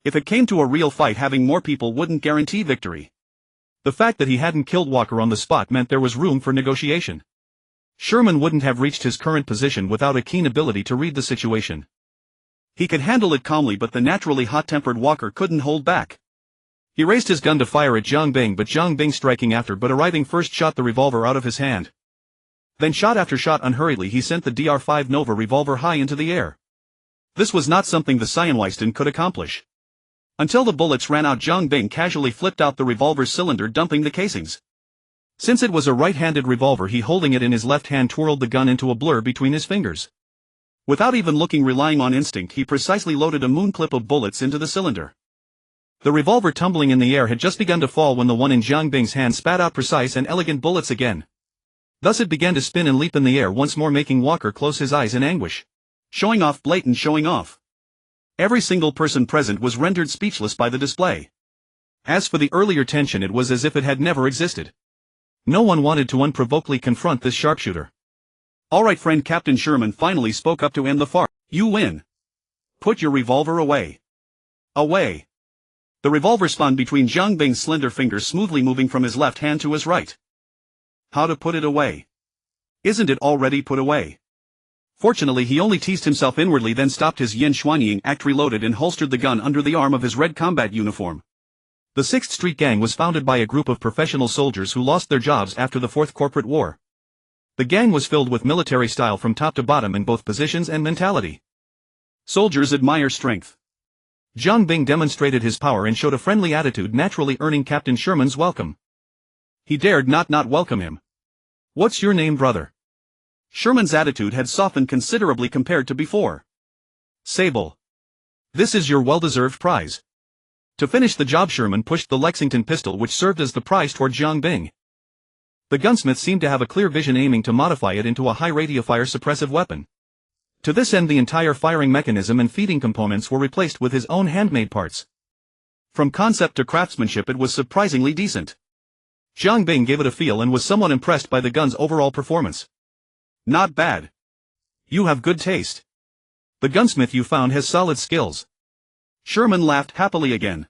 If it came to a real fight, having more people wouldn't guarantee victory. The fact that he hadn't killed Walker on the spot meant there was room for negotiation. Sherman wouldn't have reached his current position without a keen ability to read the situation. He could handle it calmly, but the naturally hot-tempered Walker couldn't hold back. He raised his gun to fire at Zhang Bing, but Zhang Bing, striking after but arriving first, shot the revolver out of his hand. Then shot after shot unhurriedly he sent the DR-5 Nova revolver high into the air. This was not something the Cyanweiston could accomplish. Until the bullets ran out, Zhang Bing casually flipped out the revolver's cylinder, dumping the casings. Since it was a right-handed revolver, he, holding it in his left hand, twirled the gun into a blur between his fingers. Without even looking, relying on instinct, he precisely loaded a moon clip of bullets into the cylinder. The revolver, tumbling in the air, had just begun to fall when the one in Zhang Bing's hand spat out precise and elegant bullets again. Thus it began to spin and leap in the air once more, making Walker close his eyes in anguish. Showing off, blatant showing off. Every single person present was rendered speechless by the display. As for the earlier tension, it was as if it had never existed. No one wanted to unprovokedly confront this sharpshooter. "Alright friend," Captain Sherman finally spoke up to end the farce. "You win. Put your revolver away." Away. The revolver spun between Zhang Bing's slender fingers, smoothly moving from his left hand to his right. How to put it away? Isn't it already put away? Fortunately, he only teased himself inwardly, then stopped his yin xuanying act, reloaded, and holstered the gun under the arm of his red combat uniform. The 6th Street Gang was founded by a group of professional soldiers who lost their jobs after the Fourth Corporate War. The gang was filled with military style from top to bottom in both positions and mentality. Soldiers admire strength. Zhang Bing demonstrated his power and showed a friendly attitude, naturally earning Captain Sherman's welcome. He dared not welcome him. "What's your name, brother?" Sherman's attitude had softened considerably compared to before. "Sable. This is your well-deserved prize." To finish the job, Sherman pushed the Lexington pistol which served as the prize toward Zhang Bing. The gunsmith seemed to have a clear vision, aiming to modify it into a high radiofire suppressive weapon. To this end, the entire firing mechanism and feeding components were replaced with his own handmade parts. From concept to craftsmanship, it was surprisingly decent. Zhang Bing gave it a feel and was somewhat impressed by the gun's overall performance. "Not bad. You have good taste. The gunsmith you found has solid skills." Sherman laughed happily again.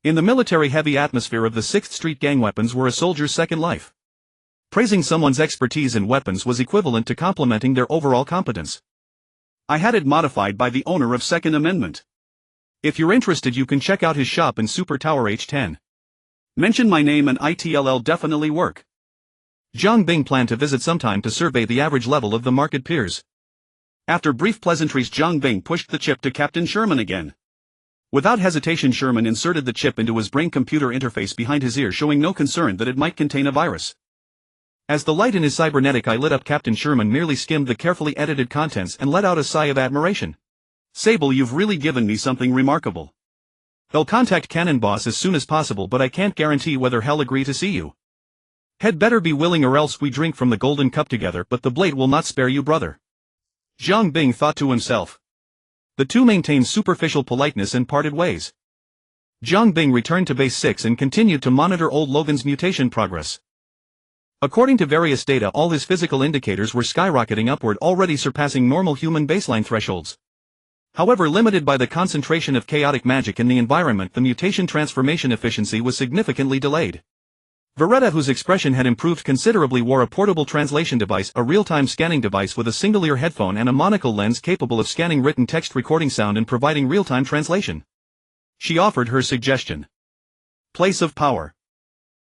In the military-heavy atmosphere of the 6th Street Gang, weapons were a soldier's second life. Praising someone's expertise in weapons was equivalent to complimenting their overall competence. "I had it modified by the owner of Second Amendment. If you're interested, you can check out his shop in Super Tower H10. Mention my name and it'll definitely work." Zhang Bing planned to visit sometime to survey the average level of the market peers. After brief pleasantries, Zhang Bing pushed the chip to Captain Sherman again. Without hesitation, Sherman inserted the chip into his brain-computer interface behind his ear, showing no concern that it might contain a virus. As the light in his cybernetic eye lit up, Captain Sherman merely skimmed the carefully edited contents and let out a sigh of admiration. "Sable, you've really given me something remarkable. I'll contact Cannon Boss as soon as possible, but I can't guarantee whether he'll agree to see you. Had better be willing, or else we drink from the golden cup together, but the blade will not spare you, brother." Zhang Bing thought to himself. The two maintained superficial politeness and parted ways. Zhang Bing returned to Base 6 and continued to monitor Old Logan's mutation progress. According to various data, all his physical indicators were skyrocketing upward, already surpassing normal human baseline thresholds. However, limited by the concentration of chaotic magic in the environment, the mutation transformation efficiency was significantly delayed. Veretta, whose expression had improved considerably, wore a portable translation device, a real-time scanning device with a single-ear headphone and a monocle lens capable of scanning written text, recording sound and providing real-time translation. She offered her suggestion. Place of power.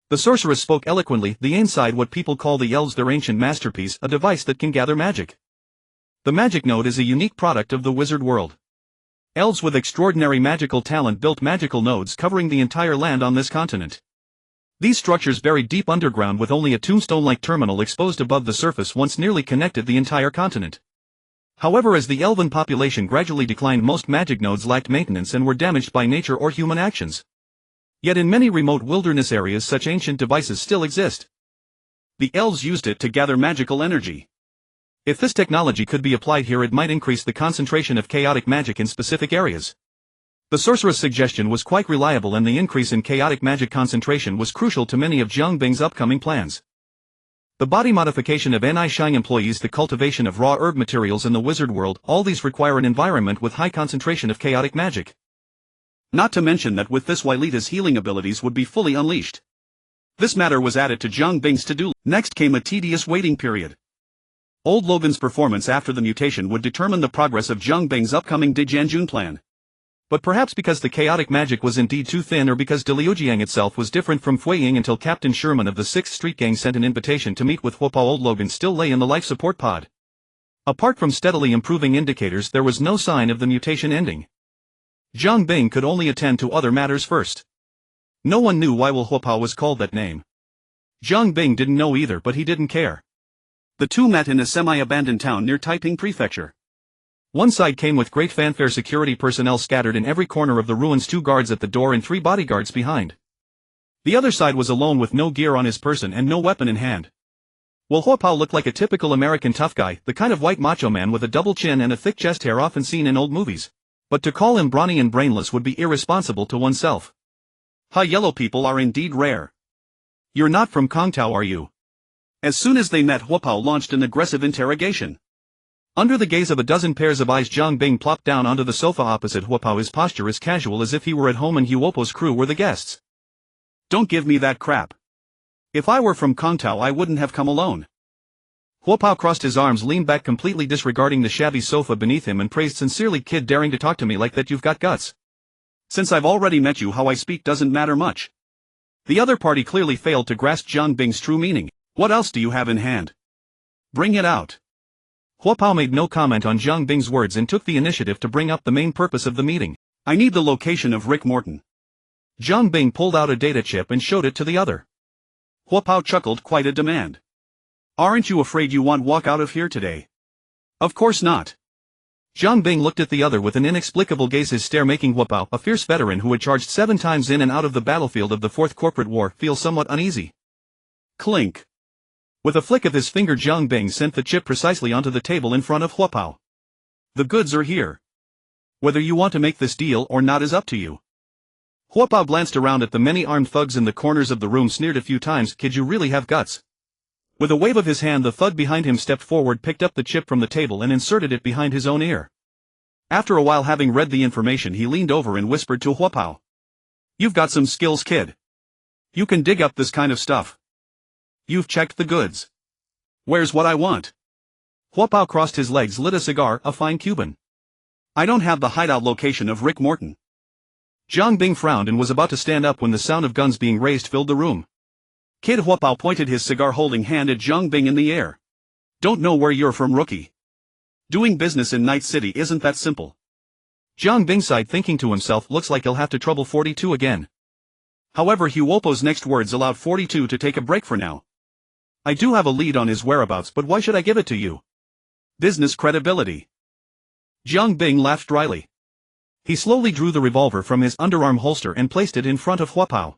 The sorceress spoke eloquently. "The inside, what people call the elves, their ancient masterpiece, a device that can gather magic. The magic node is a unique product of the wizard world. Elves with extraordinary magical talent built magical nodes covering the entire land on this continent. These structures, buried deep underground with only a tombstone-like terminal exposed above the surface, once nearly connected the entire continent. However, as the elven population gradually declined, most magic nodes lacked maintenance and were damaged by nature or human actions. Yet in many remote wilderness areas such ancient devices still exist. The elves used it to gather magical energy. If this technology could be applied here, it might increase the concentration of chaotic magic in specific areas." The sorceress' suggestion was quite reliable, and the increase in chaotic magic concentration was crucial to many of Zhang Bing's upcoming plans. The body modification of NI Shang employees, the cultivation of raw herb materials in the wizard world, all these require an environment with high concentration of chaotic magic. Not to mention that with this, Wailita's healing abilities would be fully unleashed. This matter was added to Zhang Bing's to-do list. Next came a tedious waiting period. Old Logan's performance after the mutation would determine the progress of Zhang Bing's upcoming Dejanjun plan. But perhaps because the chaotic magic was indeed too thin, or because Deliujiang itself was different from Fueying, until Captain Sherman of the 6th Street Gang sent an invitation to meet with Huopa, Old Logan still lay in the life support pod. Apart from steadily improving indicators, there was no sign of the mutation ending. Zhang Bing could only attend to other matters first. No one knew why Huopa was called that name. Zhang Bing didn't know either, but he didn't care. The two met in a semi-abandoned town near Taiping Prefecture. One side came with great fanfare, security personnel scattered in every corner of the ruins, 2 guards at the door and 3 bodyguards behind. The other side was alone with no gear on his person and no weapon in hand. Well, Huopao looked like a typical American tough guy, the kind of white macho man with a double chin and a thick chest hair often seen in old movies. But to call him brawny and brainless would be irresponsible to oneself. Yellow people are indeed rare. "You're not from Kongtao, are you?" As soon as they met, Huopao launched an aggressive interrogation. Under the gaze of a dozen pairs of eyes, Zhang Bing plopped down onto the sofa opposite Huopao, his posture as casual as if he were at home and Huopo's crew were the guests. "Don't give me that crap. If I were from Kongtao, I wouldn't have come alone." Huopao crossed his arms, leaned back, completely disregarding the shabby sofa beneath him, and praised sincerely, "Kid, daring to talk to me like that, you've got guts. Since I've already met you, how I speak doesn't matter much." The other party clearly failed to grasp Zhang Bing's true meaning. "What else do you have in hand? Bring it out." Huopao made no comment on Zhang Bing's words and took the initiative to bring up the main purpose of the meeting. "I need the location of Rick Morton." Zhang Bing pulled out a data chip and showed it to the other. Huopao chuckled, "Quite a demand. Aren't you afraid you won't walk out of here today?" "Of course not." Zhang Bing looked at the other with an inexplicable gaze, his stare making Huopao, a fierce veteran who had charged 7 times in and out of the battlefield of the 4th Corporate War, feel somewhat uneasy. Clink. With a flick of his finger, Zhang Bing sent the chip precisely onto the table in front of Huopao. "The goods are here. Whether you want to make this deal or not is up to you." Huopao glanced around at the many armed thugs in the corners of the room, sneered a few times. "Kid, you really have guts." With a wave of his hand, the thug behind him stepped forward, picked up the chip from the table and inserted it behind his own ear. After a while, having read the information, he leaned over and whispered to Huopao. "You've got some skills, kid. You can dig up this kind of stuff. You've checked the goods. Where's what I want?" Huopao crossed his legs, lit a cigar, a fine Cuban. "I don't have the hideout location of Rick Morton." Zhang Bing frowned and was about to stand up when the sound of guns being raised filled the room. "Kid," Huopao pointed his cigar-holding hand at Zhang Bing in the air. "Don't know where you're from, rookie." Doing business in Night City isn't that simple. Jiang Bing sighed, thinking to himself, looks like he'll have to trouble 42 again. However, Huopo's next words allowed 42 to take a break for now. I do have a lead on his whereabouts, but why should I give it to you? Business credibility. Jiang Bing laughed dryly. He slowly drew the revolver from his underarm holster and placed it in front of Huopao.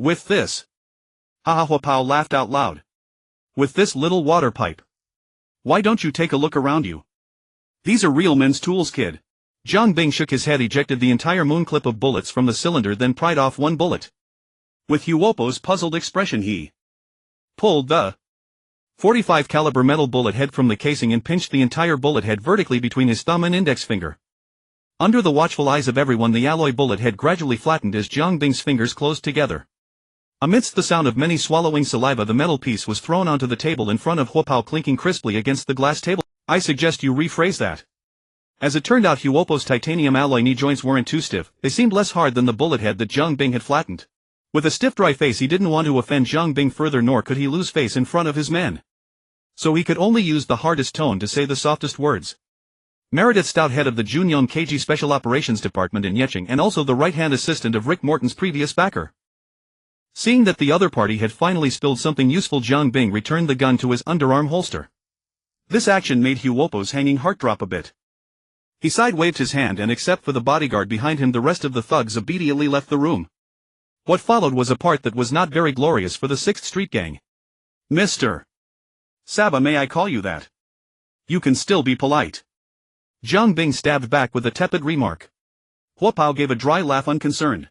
With this. Haha, Huopao laughed out loud. With this little water pipe. Why don't you take a look around you? These are real men's tools, kid. Jiang Bing shook his head, ejected the entire moon clip of bullets from the cylinder, then pried off one bullet. With Huopo's puzzled expression, he pulled the 45 caliber metal bullet head from the casing and pinched the entire bullet head vertically between his thumb and index finger. Under the watchful eyes of everyone, the alloy bullet head gradually flattened as Jiang Bing's fingers closed together. Amidst the sound of many swallowing saliva, the metal piece was thrown onto the table in front of Huopao, clinking crisply against the glass table. I suggest you rephrase that. As it turned out, Huopo's titanium alloy knee joints weren't too stiff, they seemed less hard than the bullet head that Jiang Bing had flattened. With a stiff, dry face, he didn't want to offend Jiang Bing further, nor could he lose face in front of his men. So he could only use the hardest tone to say the softest words. Meredith Stout, head of the Junyong KG Special Operations Department in Yecheng, and also the right-hand assistant of Rick Morton's previous backer. Seeing that the other party had finally spilled something useful, Jiang Bing returned the gun to his underarm holster. This action made Huopo's hanging heart drop a bit. He side-waved his hand, and except for the bodyguard behind him, the rest of the thugs obediently left the room. What followed was a part that was not very glorious for the 6th Street Gang. Mr. Saba, may I call you that? You can still be polite. Jiang Bing stabbed back with a tepid remark. Huopao gave a dry laugh, unconcerned.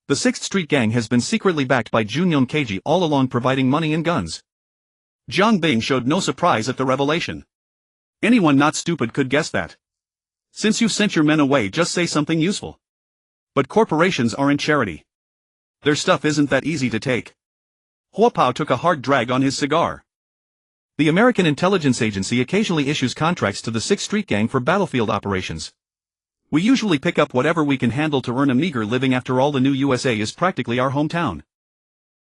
The 6th Street Gang has been secretly backed by Junyong KG all along, providing money and guns. Jiang Bing showed no surprise at the revelation. Anyone not stupid could guess that. Since you've sent your men away, just say something useful. But corporations aren't charity. Their stuff isn't that easy to take. Huopao took a hard drag on his cigar. The American Intelligence Agency occasionally issues contracts to the 6th Street Gang for battlefield operations. We usually pick up whatever we can handle to earn a meager living. After all, the new USA is practically our hometown.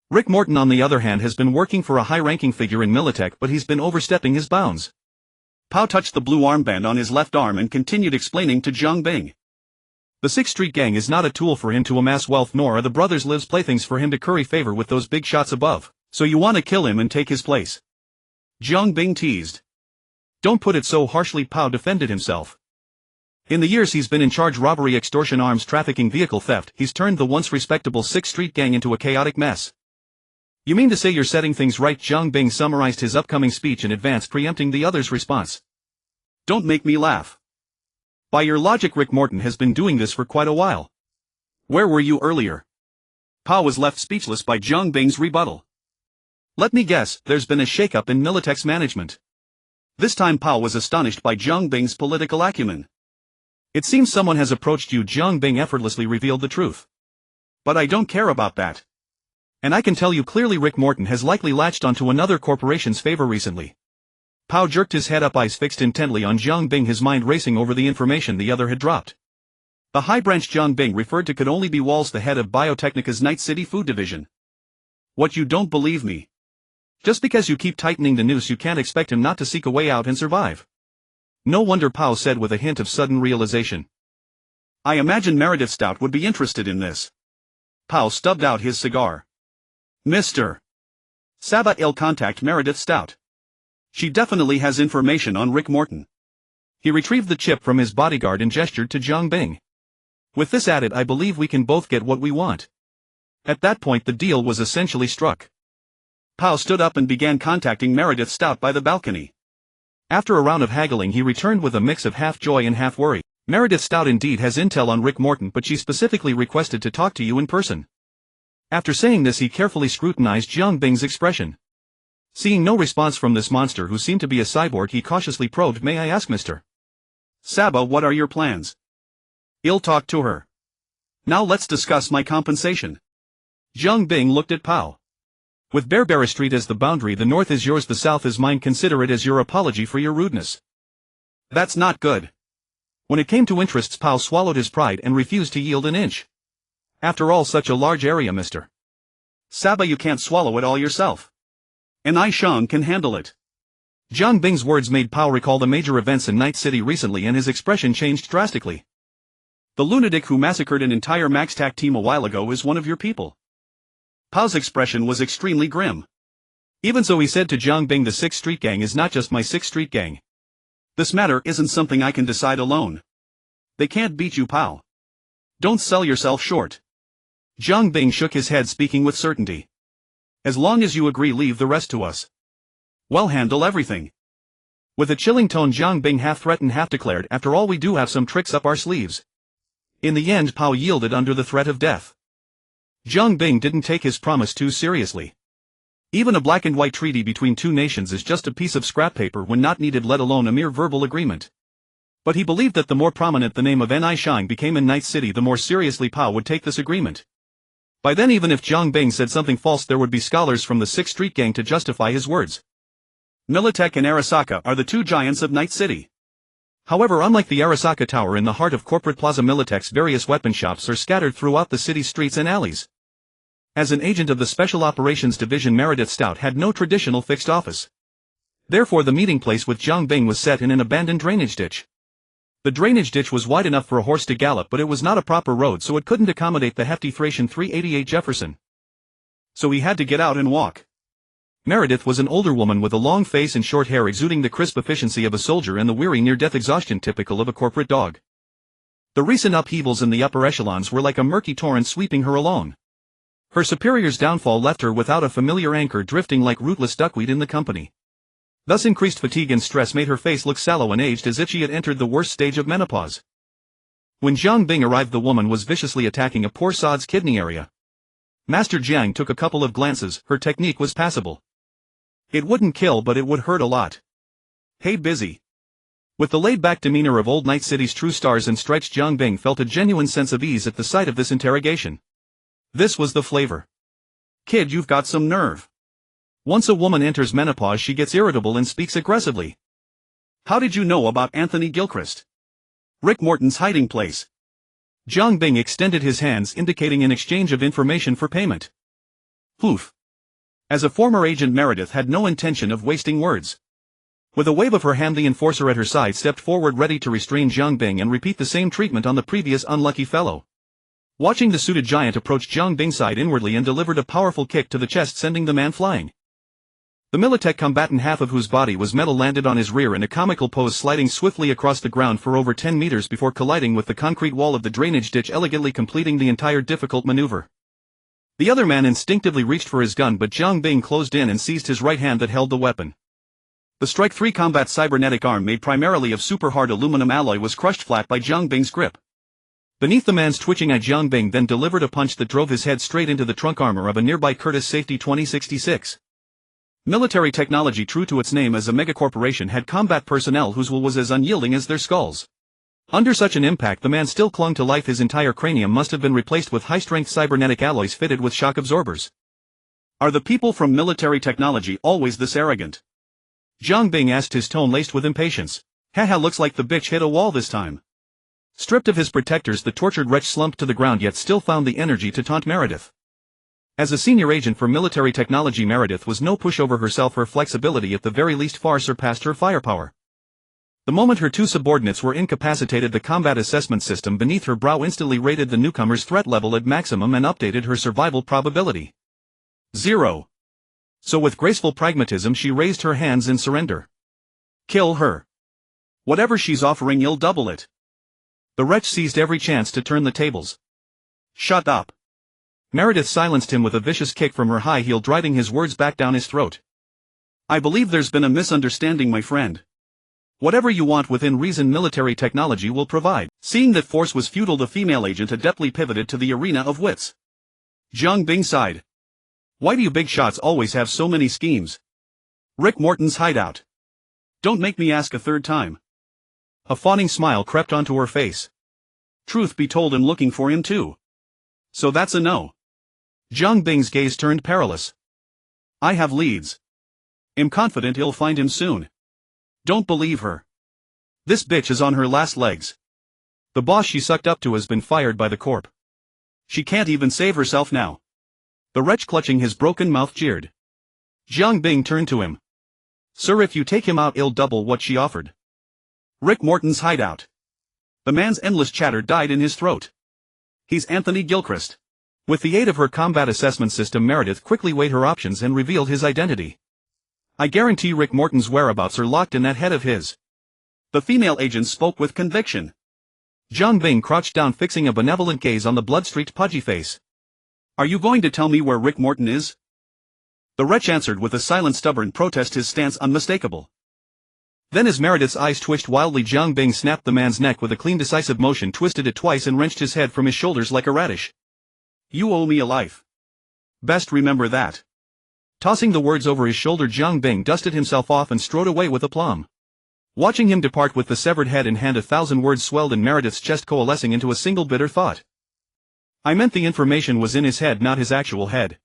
Rick Morton, on the other hand, has been working for a high-ranking figure in Militech, but he's been overstepping his bounds. Pao touched the blue armband on his left arm and continued explaining to Jiang Bing. The 6th Street Gang is not a tool for him to amass wealth, nor are the brothers Liv's playthings for him to curry favor with those big shots above. So you want to kill him and take his place? Jiang Bing teased. Don't put it so harshly, Pao defended himself. In the years he's been in charge, robbery, extortion, arms trafficking, vehicle theft, he's turned the once respectable 6th Street Gang into a chaotic mess. You mean to say you're setting things right? Jiang Bing summarized his upcoming speech in advance, preempting the other's response. Don't make me laugh. By your logic, Rick Morton has been doing this for quite a while. Where were you earlier? Pao was left speechless by Jiang Bing's rebuttal. Let me guess, there's been a shakeup in Militech's management. This time Pao was astonished by Jiang Bing's political acumen. It seems someone has approached you. Jiang Bing effortlessly revealed the truth. But I don't care about that. And I can tell you clearly, Rick Morton has likely latched onto another corporation's favor recently. Pao jerked his head up, eyes fixed intently on Jiang Bing, his mind racing over the information the other had dropped. The high branch Jiang Bing referred to could only be Walls, the head of Biotechnica's Night City Food Division. What, you don't believe me? Just because you keep tightening the noose, you can't expect him not to seek a way out and survive. No wonder, Pao said with a hint of sudden realization. I imagine Meredith Stout would be interested in this. Pao stubbed out his cigar. Mr. Saba, I'll contact Meredith Stout. She definitely has information on Rick Morton. He retrieved the chip from his bodyguard and gestured to Jiang Bing. With this added, I believe we can both get what we want. At that point, the deal was essentially struck. Pao stood up and began contacting Meredith Stout by the balcony. After a round of haggling, he returned with a mix of half joy and half worry. Meredith Stout indeed has intel on Rick Morton, but she specifically requested to talk to you in person. After saying this, he carefully scrutinized Jiang Bing's expression. Seeing no response from this monster, who seemed to be a cyborg, he cautiously probed, may I ask, Mr. Saba, what are your plans? I'll talk to her. Now let's discuss my compensation. Jiang Bing looked at Pao. With Berbera Street as the boundary, the north is yours, the south is mine. Consider it as your apology for your rudeness. That's not good. When it came to interests, Pao swallowed his pride and refused to yield an inch. After all, such a large area, Mr. Saba, you can't swallow it all yourself. And I, Shang, can handle it. Jiang Bing's words made Pao recall the major events in Night City recently and his expression changed drastically. The lunatic who massacred an entire MaxTac team a while ago is one of your people. Pao's expression was extremely grim. Even so, he said to Jiang Bing, the 6th Street Gang is not just my 6th Street Gang. This matter isn't something I can decide alone. They can't beat you, Pao. Don't sell yourself short. Jiang Bing shook his head, speaking with certainty. As long as you agree, leave the rest to us. We'll handle everything. With a chilling tone, Jiang Bing half threatened, half declared, after all, we do have some tricks up our sleeves. In the end, Pao yielded under the threat of death. Jiang Bing didn't take his promise too seriously. Even a black and white treaty between two nations is just a piece of scrap paper when not needed, let alone a mere verbal agreement. But he believed that the more prominent the name of Ni Shang became in Night City, the more seriously Pao would take this agreement. By then, even if Jiang Bing said something false, there would be scholars from the 6th Street Gang to justify his words. Militech and Arasaka are the two giants of Night City. However, unlike the Arasaka Tower in the heart of Corporate Plaza, Militech's various weapon shops are scattered throughout the city's streets and alleys. As an agent of the Special Operations Division, Meredith Stout had no traditional fixed office. Therefore, the meeting place with Jiang Bing was set in an abandoned drainage ditch. The drainage ditch was wide enough for a horse to gallop, but it was not a proper road, so it couldn't accommodate the hefty Thracian 388 Jefferson. So he had to get out and walk. Meredith was an older woman with a long face and short hair, exuding the crisp efficiency of a soldier and the weary near-death exhaustion typical of a corporate dog. The recent upheavals in the upper echelons were like a murky torrent sweeping her along. Her superior's downfall left her without a familiar anchor, drifting like rootless duckweed in the company. Thus, increased fatigue and stress made her face look sallow and aged, as if she had entered the worst stage of menopause. When Jiang Bing arrived, the woman was viciously attacking a poor sod's kidney area. Master Jiang took a couple of glances. Her technique was passable. It wouldn't kill, but it would hurt a lot. Hey, busy. With the laid-back demeanor of old Night City's true stars and stripes, Jiang Bing felt a genuine sense of ease at the sight of this interrogation. This was the flavor. Kid, you've got some nerve. Once a woman enters menopause, she gets irritable and speaks aggressively. How did you know about Anthony Gilchrist? Rick Morton's hiding place. Jiang Bing extended his hands, indicating an exchange of information for payment. Poof. As a former agent, Meredith had no intention of wasting words. With a wave of her hand, the enforcer at her side stepped forward, ready to restrain Jiang Bing and repeat the same treatment on the previous unlucky fellow. Watching the suited giant approach, Jiang Bing sighed inwardly and delivered a powerful kick to the chest, sending the man flying. The Militech combatant, half of whose body was metal, landed on his rear in a comical pose, sliding swiftly across the ground for over 10 meters before colliding with the concrete wall of the drainage ditch, elegantly completing the entire difficult maneuver. The other man instinctively reached for his gun, but Jiang Bing closed in and seized his right hand that held the weapon. The Strike 3 combat cybernetic arm, made primarily of super hard aluminum alloy, was crushed flat by Jiang Bing's grip. Beneath the man's twitching eye, Jiang Bing then delivered a punch that drove his head straight into the trunk armor of a nearby Curtiss Safety 2066. Military technology, true to its name as a megacorporation, had combat personnel whose will was as unyielding as their skulls. Under such an impact, the man still clung to life. His entire cranium must have been replaced with high-strength cybernetic alloys fitted with shock absorbers. Are the people from military technology always this arrogant? Jiang Bing asked, his tone laced with impatience. Haha, looks like the bitch hit a wall this time. Stripped of his protectors, the tortured wretch slumped to the ground, yet still found the energy to taunt Meredith. As a senior agent for military technology, Meredith was no pushover herself. Her flexibility at the very least far surpassed her firepower. The moment her two subordinates were incapacitated, the combat assessment system beneath her brow instantly rated the newcomer's threat level at maximum and updated her survival probability. 0. So with graceful pragmatism, she raised her hands in surrender. Kill her. Whatever she's offering, you'll double it. The wretch seized every chance to turn the tables. Shut up. Meredith silenced him with a vicious kick from her high heel, driving his words back down his throat. I believe there's been a misunderstanding, my friend. Whatever you want within reason, military technology will provide. Seeing that force was futile, the female agent adeptly pivoted to the arena of wits. Jiang Bing sighed. Why do you big shots always have so many schemes? Rick Morton's hideout. Don't make me ask a third time. A fawning smile crept onto her face. Truth be told, I'm looking for him too. So that's a no. Jiang Bing's gaze turned perilous. I have leads. Am confident he'll find him soon. Don't believe her. This bitch is on her last legs. The boss she sucked up to has been fired by the Corp. She can't even save herself now. The wretch clutching his broken mouth jeered. Jiang Bing turned to him. Sir, if you take him out, he'll double what she offered. Rick Morton's hideout. The man's endless chatter died in his throat. He's Anthony Gilchrist. With the aid of her combat assessment system, Meredith quickly weighed her options and revealed his identity. I guarantee Rick Morton's whereabouts are locked in that head of his. The female agent spoke with conviction. Jiang Bing crouched down, fixing a benevolent gaze on the blood-streaked pudgy face. Are you going to tell me where Rick Morton is? The wretch answered with a silent stubborn protest, his stance unmistakable. Then as Meredith's eyes twitched wildly, Jiang Bing snapped the man's neck with a clean decisive motion, twisted it twice and wrenched his head from his shoulders like a radish. You owe me a life. Best remember that. Tossing the words over his shoulder, Jiang Bing dusted himself off and strode away with aplomb. Watching him depart with the severed head in hand, 1,000 words swelled in Meredith's chest, coalescing into a single bitter thought. I meant the information was in his head, not his actual head.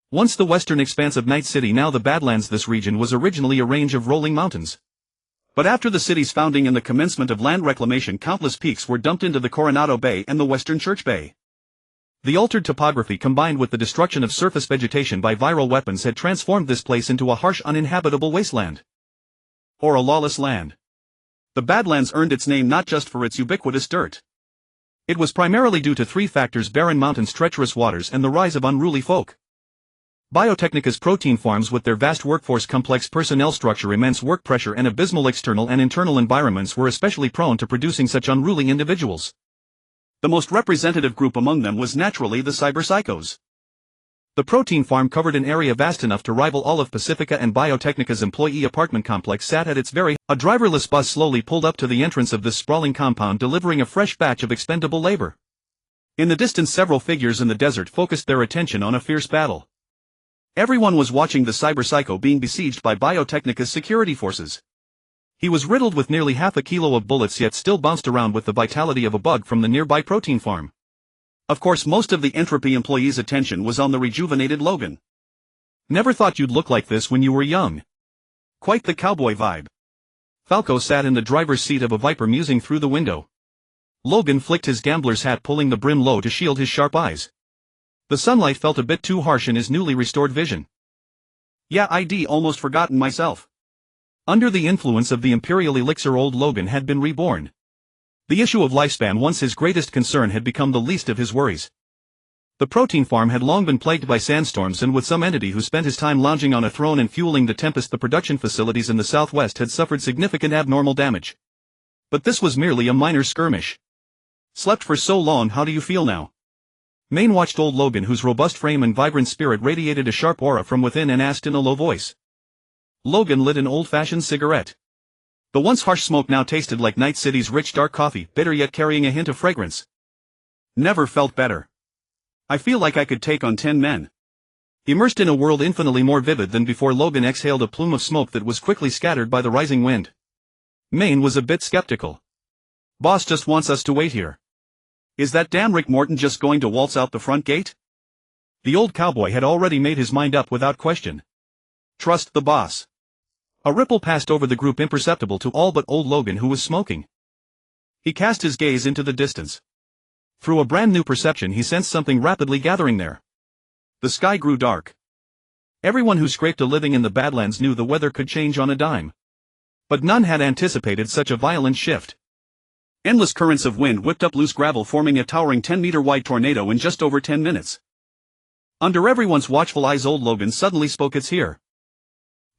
Once the western expanse of Night City, now the Badlands, this region was originally a range of rolling mountains. But after the city's founding and the commencement of land reclamation, countless peaks were dumped into the Coronado Bay and the Western Church Bay. The altered topography combined with the destruction of surface vegetation by viral weapons had transformed this place into a harsh, uninhabitable wasteland. Or a lawless land. The Badlands earned its name not just for its ubiquitous dirt. It was primarily due to three factors: barren mountains, treacherous waters, and the rise of unruly folk. Biotechnica's protein farms, with their vast workforce, complex personnel structure, immense work pressure, and abysmal external and internal environments, were especially prone to producing such unruly individuals. The most representative group among them was naturally the cyberpsychos. The protein farm covered an area vast enough to rival all of Pacifica, and Biotechnica's employee apartment complex sat at its very. A driverless bus slowly pulled up to the entrance of this sprawling compound, delivering a fresh batch of expendable labor. In the distance, several figures in the desert focused their attention on a fierce battle. Everyone was watching the cyberpsycho being besieged by Biotechnica's security forces. He was riddled with nearly half a kilo of bullets, yet still bounced around with the vitality of a bug from the nearby protein farm. Of course, most of the Entropy employees' attention was on the rejuvenated Logan. Never thought you'd look like this when you were young. Quite the cowboy vibe. Falco sat in the driver's seat of a Viper, musing through the window. Logan flicked his gambler's hat, pulling the brim low to shield his sharp eyes. The sunlight felt a bit too harsh in his newly restored vision. Yeah, I'd almost forgotten myself. Under the influence of the Imperial elixir, old Logan had been reborn. The issue of lifespan, once his greatest concern, had become the least of his worries. The protein farm had long been plagued by sandstorms, and with some entity who spent his time lounging on a throne and fueling the tempest, the production facilities in the southwest had suffered significant abnormal damage. But this was merely a minor skirmish. Slept for so long, how do you feel now? Maine watched old Logan, whose robust frame and vibrant spirit radiated a sharp aura from within, and asked in a low voice. Logan lit an old-fashioned cigarette. The once harsh smoke now tasted like Night City's rich dark coffee, bitter yet carrying a hint of fragrance. Never felt better. I feel like I could take on 10 men. Immersed in a world infinitely more vivid than before, Logan exhaled a plume of smoke that was quickly scattered by the rising wind. Maine was a bit skeptical. Boss just wants us to wait here. Is that damn Rick Morton just going to waltz out the front gate? The old cowboy had already made his mind up without question. Trust the boss. A ripple passed over the group, imperceptible to all but old Logan, who was smoking. He cast his gaze into the distance. Through a brand new perception, he sensed something rapidly gathering there. The sky grew dark. Everyone who scraped a living in the Badlands knew the weather could change on a dime. But none had anticipated such a violent shift. Endless currents of wind whipped up loose gravel, forming a towering 10-meter-wide tornado in just over 10 minutes. Under everyone's watchful eyes, old Logan suddenly spoke. It's here.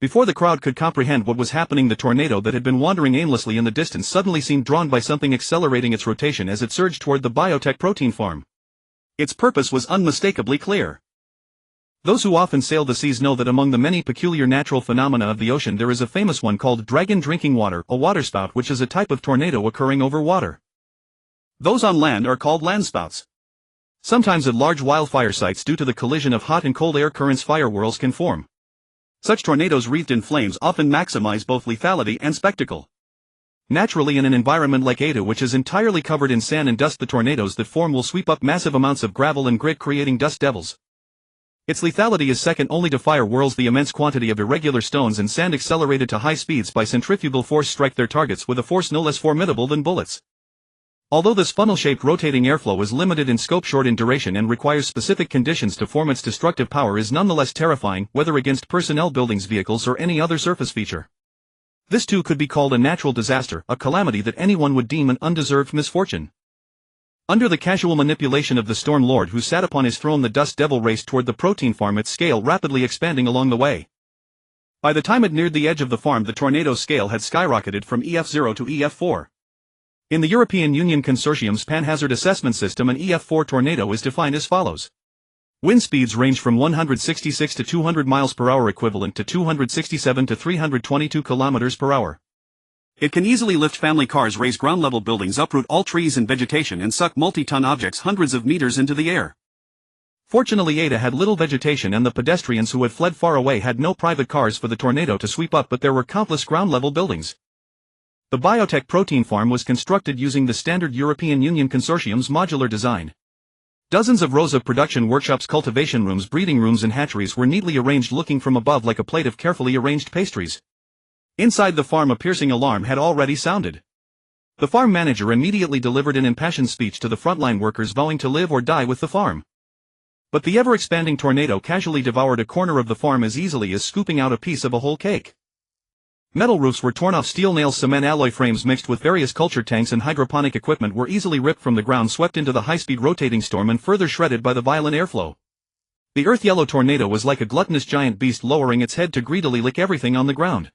Before the crowd could comprehend what was happening, the tornado that had been wandering aimlessly in the distance suddenly seemed drawn by something, accelerating its rotation as it surged toward the biotech protein farm. Its purpose was unmistakably clear. Those who often sail the seas know that among the many peculiar natural phenomena of the ocean there is a famous one called dragon drinking water, a waterspout, which is a type of tornado occurring over water. Those on land are called landspouts. Sometimes at large wildfire sites, due to the collision of hot and cold air currents, fire whirls can form. Such tornadoes wreathed in flames often maximize both lethality and spectacle. Naturally, in an environment like Ada, which is entirely covered in sand and dust, the tornadoes that form will sweep up massive amounts of gravel and grit, creating dust devils. Its lethality is second only to fire whirls. The immense quantity of irregular stones and sand accelerated to high speeds by centrifugal force strike their targets with a force no less formidable than bullets. Although this funnel-shaped rotating airflow is limited in scope, short in duration, and requires specific conditions to form its destructive power, is nonetheless terrifying, whether against personnel, buildings, vehicles, or any other surface feature. This too could be called a natural disaster, a calamity that anyone would deem an undeserved misfortune. Under the casual manipulation of the Storm Lord who sat upon his throne, the Dust Devil raced toward the protein farm, its scale rapidly expanding along the way. By the time it neared the edge of the farm, the tornado's scale had skyrocketed from EF0 to EF4. In the European Union Consortium's Panhazard Assessment System, an EF4 tornado is defined as follows. Wind speeds range from 166 to 200 miles per hour, equivalent to 267 to 322 kilometers per hour. It can easily lift family cars, raise ground-level buildings, uproot all trees and vegetation, and suck multi-ton objects hundreds of meters into the air. Fortunately, Ada had little vegetation, and the pedestrians who had fled far away had no private cars for the tornado to sweep up, but there were countless ground-level buildings. The biotech protein farm was constructed using the standard European Union Consortium's modular design. Dozens of rows of production workshops, cultivation rooms, breeding rooms, and hatcheries were neatly arranged, looking from above like a plate of carefully arranged pastries. Inside the farm, a piercing alarm had already sounded. The farm manager immediately delivered an impassioned speech to the frontline workers, vowing to live or die with the farm. But the ever-expanding tornado casually devoured a corner of the farm as easily as scooping out a piece of a whole cake. Metal roofs were torn off, steel nails, cement alloy frames mixed with various culture tanks and hydroponic equipment were easily ripped from the ground, swept into the high-speed rotating storm, and further shredded by the violent airflow. The earth-yellow tornado was like a gluttonous giant beast, lowering its head to greedily lick everything on the ground.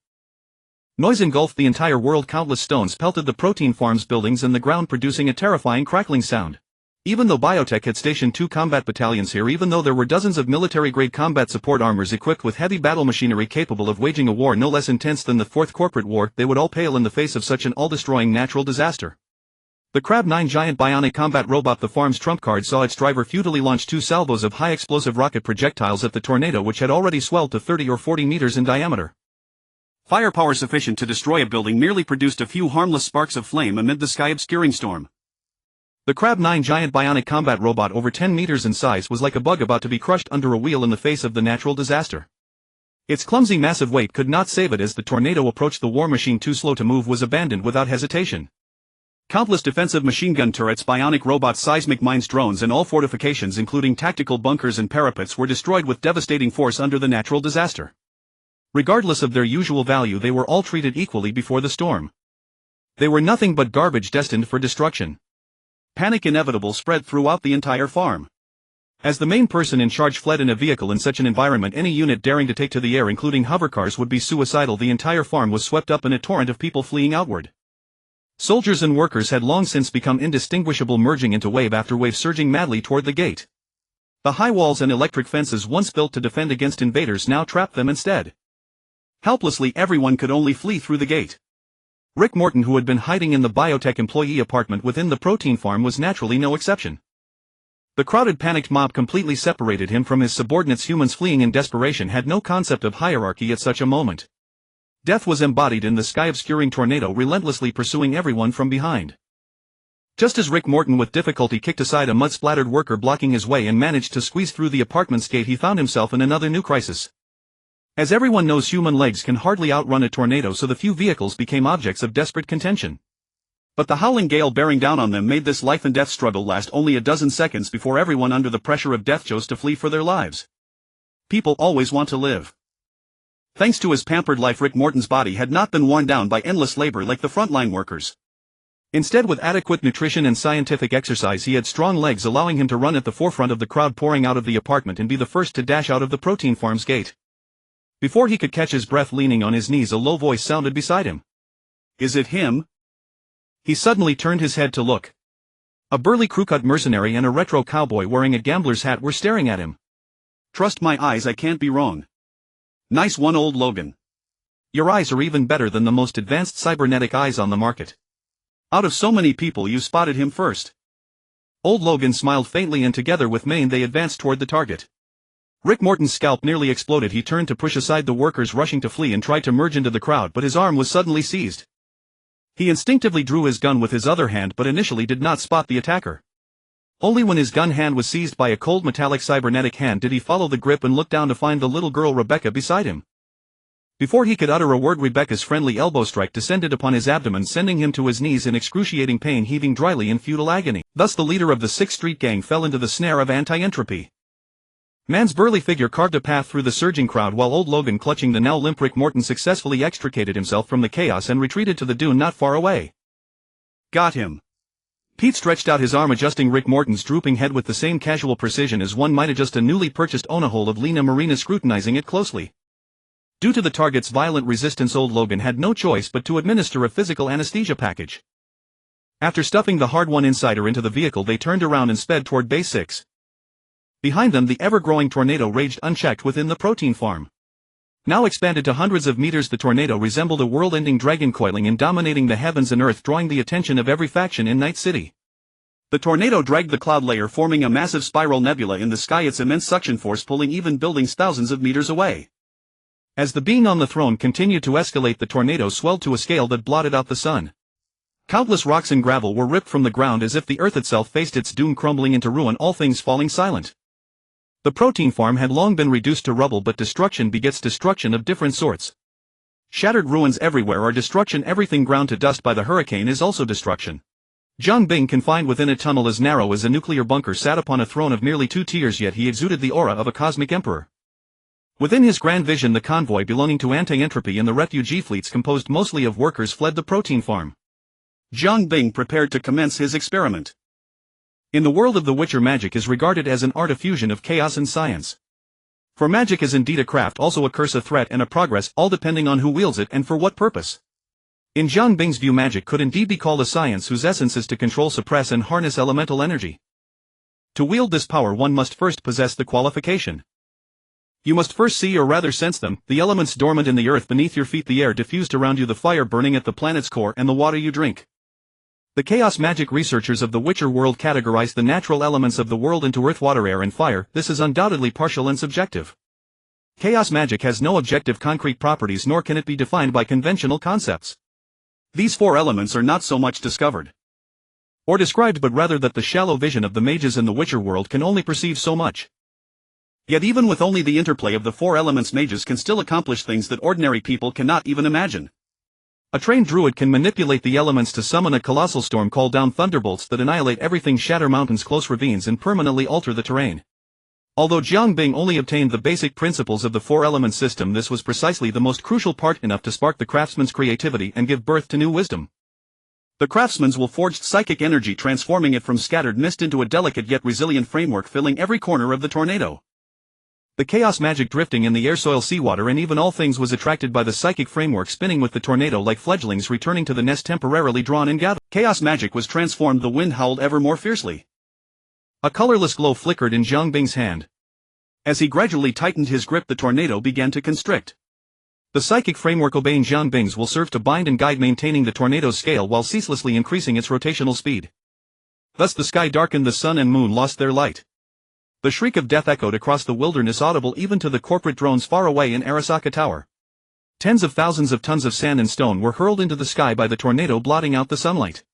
Noise engulfed the entire world. Countless stones pelted the protein farm's buildings and the ground, producing a terrifying crackling sound. Even though biotech had stationed 2 combat battalions here, even though there were dozens of military-grade combat support armors equipped with heavy battle machinery capable of waging a war no less intense than the Fourth Corporate War, they would all pale in the face of such an all-destroying natural disaster. The Crab-9 giant bionic combat robot, the farm's trump card, saw its driver futilely launch 2 salvos of high-explosive rocket projectiles at the tornado, which had already swelled to 30 or 40 meters in diameter. Firepower sufficient to destroy a building merely produced a few harmless sparks of flame amid the sky-obscuring storm. The Crab-9 giant bionic combat robot, over 10 meters in size, was like a bug about to be crushed under a wheel in the face of the natural disaster. Its clumsy, massive weight could not save it as the tornado approached. The war machine, too slow to move, was abandoned without hesitation. Countless defensive machine gun turrets, bionic robots, seismic mines, drones, and all fortifications, including tactical bunkers and parapets, were destroyed with devastating force under the natural disaster. Regardless of their usual value, they were all treated equally before the storm. They were nothing but garbage destined for destruction. Panic inevitable spread throughout the entire farm. As the main person in charge fled in a vehicle in such an environment, any unit daring to take to the air, including hovercars, would be suicidal. The entire farm was swept up in a torrent of people fleeing outward. Soldiers and workers had long since become indistinguishable, merging into wave after wave, surging madly toward the gate. The high walls and electric fences once built to defend against invaders now trapped them instead. Helplessly, everyone could only flee through the gate. Rick Morton, who had been hiding in the biotech employee apartment within the protein farm, was naturally no exception. The crowded, panicked mob completely separated him from his subordinates. Humans fleeing in desperation had no concept of hierarchy at such a moment. Death was embodied in the sky-obscuring tornado, relentlessly pursuing everyone from behind. Just as Rick Morton with difficulty kicked aside a mud-splattered worker blocking his way and managed to squeeze through the apartment's gate, he found himself in another new crisis. As everyone knows, human legs can hardly outrun a tornado, so the few vehicles became objects of desperate contention. But the howling gale bearing down on them made this life-and-death struggle last only a dozen seconds before everyone under the pressure of death chose to flee for their lives. People always want to live. Thanks to his pampered life, Rick Morton's body had not been worn down by endless labor like the frontline workers. Instead, with adequate nutrition and scientific exercise, he had strong legs, allowing him to run at the forefront of the crowd pouring out of the apartment and be the first to dash out of the protein farm's gate. Before he could catch his breath, leaning on his knees, a low voice sounded beside him. "Is it him?" He suddenly turned his head to look. A burly crew-cut mercenary and a retro cowboy wearing a gambler's hat were staring at him. "Trust my eyes, I can't be wrong." "Nice one, old Logan. Your eyes are even better than the most advanced cybernetic eyes on the market. Out of so many people, you spotted him first." Old Logan smiled faintly, and together with Maine they advanced toward the target. Rick Morton's scalp nearly exploded. He turned to push aside the workers rushing to flee and tried to merge into the crowd, but his arm was suddenly seized. He instinctively drew his gun with his other hand, but initially did not spot the attacker. Only when his gun hand was seized by a cold metallic cybernetic hand did he follow the grip and look down to find the little girl Rebecca beside him. Before he could utter a word, Rebecca's friendly elbow strike descended upon his abdomen, sending him to his knees in excruciating pain, heaving dryly in futile agony. Thus the leader of the 6th Street gang fell into the snare of anti-entropy. Man's burly figure carved a path through the surging crowd, while old Logan, clutching the now limp Rick Morton, successfully extricated himself from the chaos and retreated to the dune not far away. Got him. Pete stretched out his arm, adjusting Rick Morton's drooping head with the same casual precision as one might adjust a newly purchased Onahole of Lena Marina, scrutinizing it closely. Due to the target's violent resistance, old Logan had no choice but to administer a physical anesthesia package. After stuffing the hard-won insider into the vehicle, they turned around and sped toward Base 6. Behind them, the ever-growing tornado raged unchecked within the protein farm. Now expanded to hundreds of meters, the tornado resembled a world-ending dragon, coiling and dominating the heavens and earth, drawing the attention of every faction in Night City. The tornado dragged the cloud layer, forming a massive spiral nebula in the sky, its immense suction force pulling even buildings thousands of meters away. As the being on the throne continued to escalate, the tornado swelled to a scale that blotted out the sun. Countless rocks and gravel were ripped from the ground as if the earth itself faced its doom, crumbling into ruin, all things falling silent. The protein farm had long been reduced to rubble, but destruction begets destruction of different sorts. Shattered ruins everywhere are destruction. Everything ground to dust by the hurricane is also destruction. Jiang Bing, confined within a tunnel as narrow as a nuclear bunker, sat upon a throne of nearly 2 tiers, yet he exuded the aura of a cosmic emperor. Within his grand vision, the convoy belonging to anti-entropy and the refugee fleets, composed mostly of workers, fled the protein farm. Jiang Bing prepared to commence his experiment. In the world of The Witcher, magic is regarded as an art, a fusion of chaos and science. For magic is indeed a craft, also a curse, a threat and a progress, all depending on who wields it and for what purpose. In Jiang Bing's view, magic could indeed be called a science whose essence is to control, suppress and harness elemental energy. To wield this power, one must first possess the qualification. You must first see, or rather sense them, the elements dormant in the earth beneath your feet, the air diffused around you, the fire burning at the planet's core, and the water you drink. The chaos magic researchers of the Witcher world categorize the natural elements of the world into earth, water, air and fire. This is undoubtedly partial and subjective. Chaos magic has no objective concrete properties, nor can it be defined by conventional concepts. These 4 elements are not so much discovered or described, but rather that the shallow vision of the mages in the Witcher world can only perceive so much. Yet even with only the interplay of the 4 elements, mages can still accomplish things that ordinary people cannot even imagine. A trained druid can manipulate the elements to summon a colossal storm, call down thunderbolts that annihilate everything, shatter mountains, close ravines and permanently alter the terrain. Although Jiang Bing only obtained the basic principles of the 4-element system, this was precisely the most crucial part, enough to spark the craftsman's creativity and give birth to new wisdom. The craftsman's will forged psychic energy, transforming it from scattered mist into a delicate yet resilient framework, filling every corner of the tornado. The chaos magic drifting in the air, soil, seawater and even all things was attracted by the psychic framework, spinning with the tornado like fledglings returning to the nest, temporarily drawn and gathered. Chaos magic was transformed, the wind howled ever more fiercely. A colorless glow flickered in Jiang Bing's hand. As he gradually tightened his grip, the tornado began to constrict. The psychic framework obeying Jiang Bing's will served to bind and guide, maintaining the tornado's scale while ceaselessly increasing its rotational speed. Thus the sky darkened, the sun and moon lost their light. The shriek of death echoed across the wilderness, audible even to the corporate drones far away in Arasaka Tower. Tens of thousands of tons of sand and stone were hurled into the sky by the tornado, blotting out the sunlight.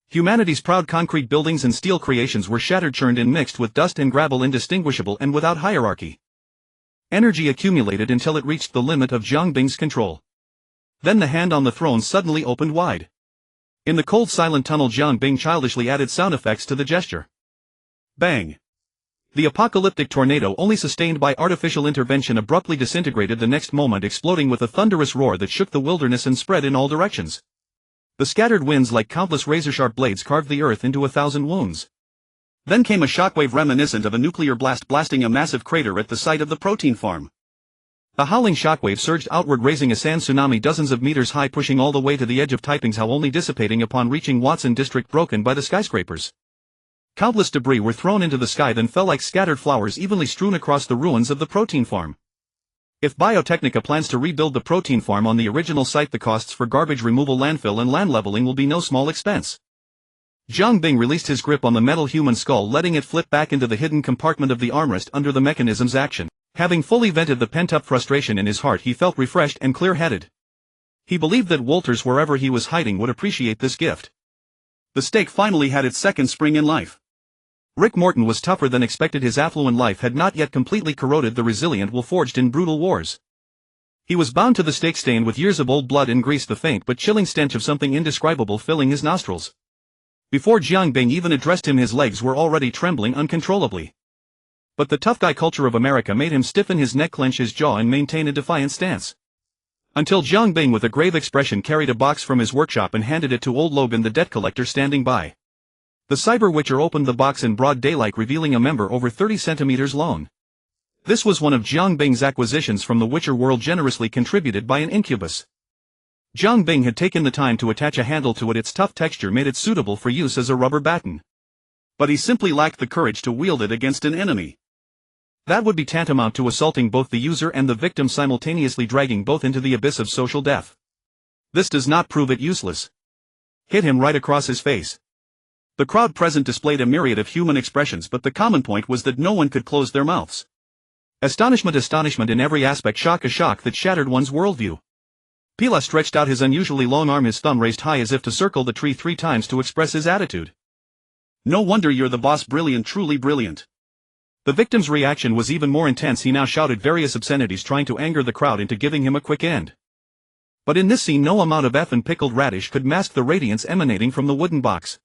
Humanity's proud concrete buildings and steel creations were shattered, churned and mixed with dust and gravel, indistinguishable and without hierarchy. Energy accumulated until it reached the limit of Jiang Bing's control. Then the hand on the throne suddenly opened wide. In the cold, silent tunnel, Jiang Bing childishly added sound effects to the gesture. Bang! The apocalyptic tornado, only sustained by artificial intervention, abruptly disintegrated the next moment, exploding with a thunderous roar that shook the wilderness and spread in all directions. The scattered winds, like countless razor-sharp blades, carved the earth into 1,000 wounds. Then came a shockwave reminiscent of a nuclear blast, blasting a massive crater at the site of the protein farm. A howling shockwave surged outward, raising a sand tsunami dozens of meters high, pushing all the way to the edge of Taiping's How, only dissipating upon reaching Watson District, broken by the skyscrapers. Countless debris were thrown into the sky, then fell like scattered flowers evenly strewn across the ruins of the protein farm. If Biotechnica plans to rebuild the protein farm on the original site, the costs for garbage removal, landfill and land leveling will be no small expense. Jiang Bing released his grip on the metal human skull, letting it flip back into the hidden compartment of the armrest under the mechanism's action. Having fully vented the pent-up frustration in his heart, he felt refreshed and clear-headed. He believed that Wolters, wherever he was hiding, would appreciate this gift. The stake finally had its second spring in life. Rick Morton was tougher than expected. His affluent life had not yet completely corroded the resilient will forged in brutal wars. He was bound to the stake stained with years of old blood and grease, the faint but chilling stench of something indescribable filling his nostrils. Before Jiang Bing even addressed him, his legs were already trembling uncontrollably. But the tough guy culture of America made him stiffen his neck, clench his jaw and maintain a defiant stance. Until Jiang Bing with a grave expression carried a box from his workshop and handed it to old Logan, the debt collector standing by. The Cyber Witcher opened the box in broad daylight, revealing a member over 30 centimeters long. This was one of Jiang Bing's acquisitions from the Witcher world, generously contributed by an incubus. Jiang Bing had taken the time to attach a handle to it. Its tough texture made it suitable for use as a rubber baton. But he simply lacked the courage to wield it against an enemy. That would be tantamount to assaulting both the user and the victim, simultaneously dragging both into the abyss of social death. This does not prove it useless. Hit him right across his face. The crowd present displayed a myriad of human expressions, but the common point was that no one could close their mouths. Astonishment in every aspect, shock, a shock that shattered one's worldview. Pila stretched out his unusually long arm, his thumb raised high as if to circle the tree 3 times to express his attitude. No wonder you're the boss, brilliant, truly brilliant. The victim's reaction was even more intense. He now shouted various obscenities, trying to anger the crowd into giving him a quick end. But in this scene no amount of effing pickled radish could mask the radiance emanating from the wooden box.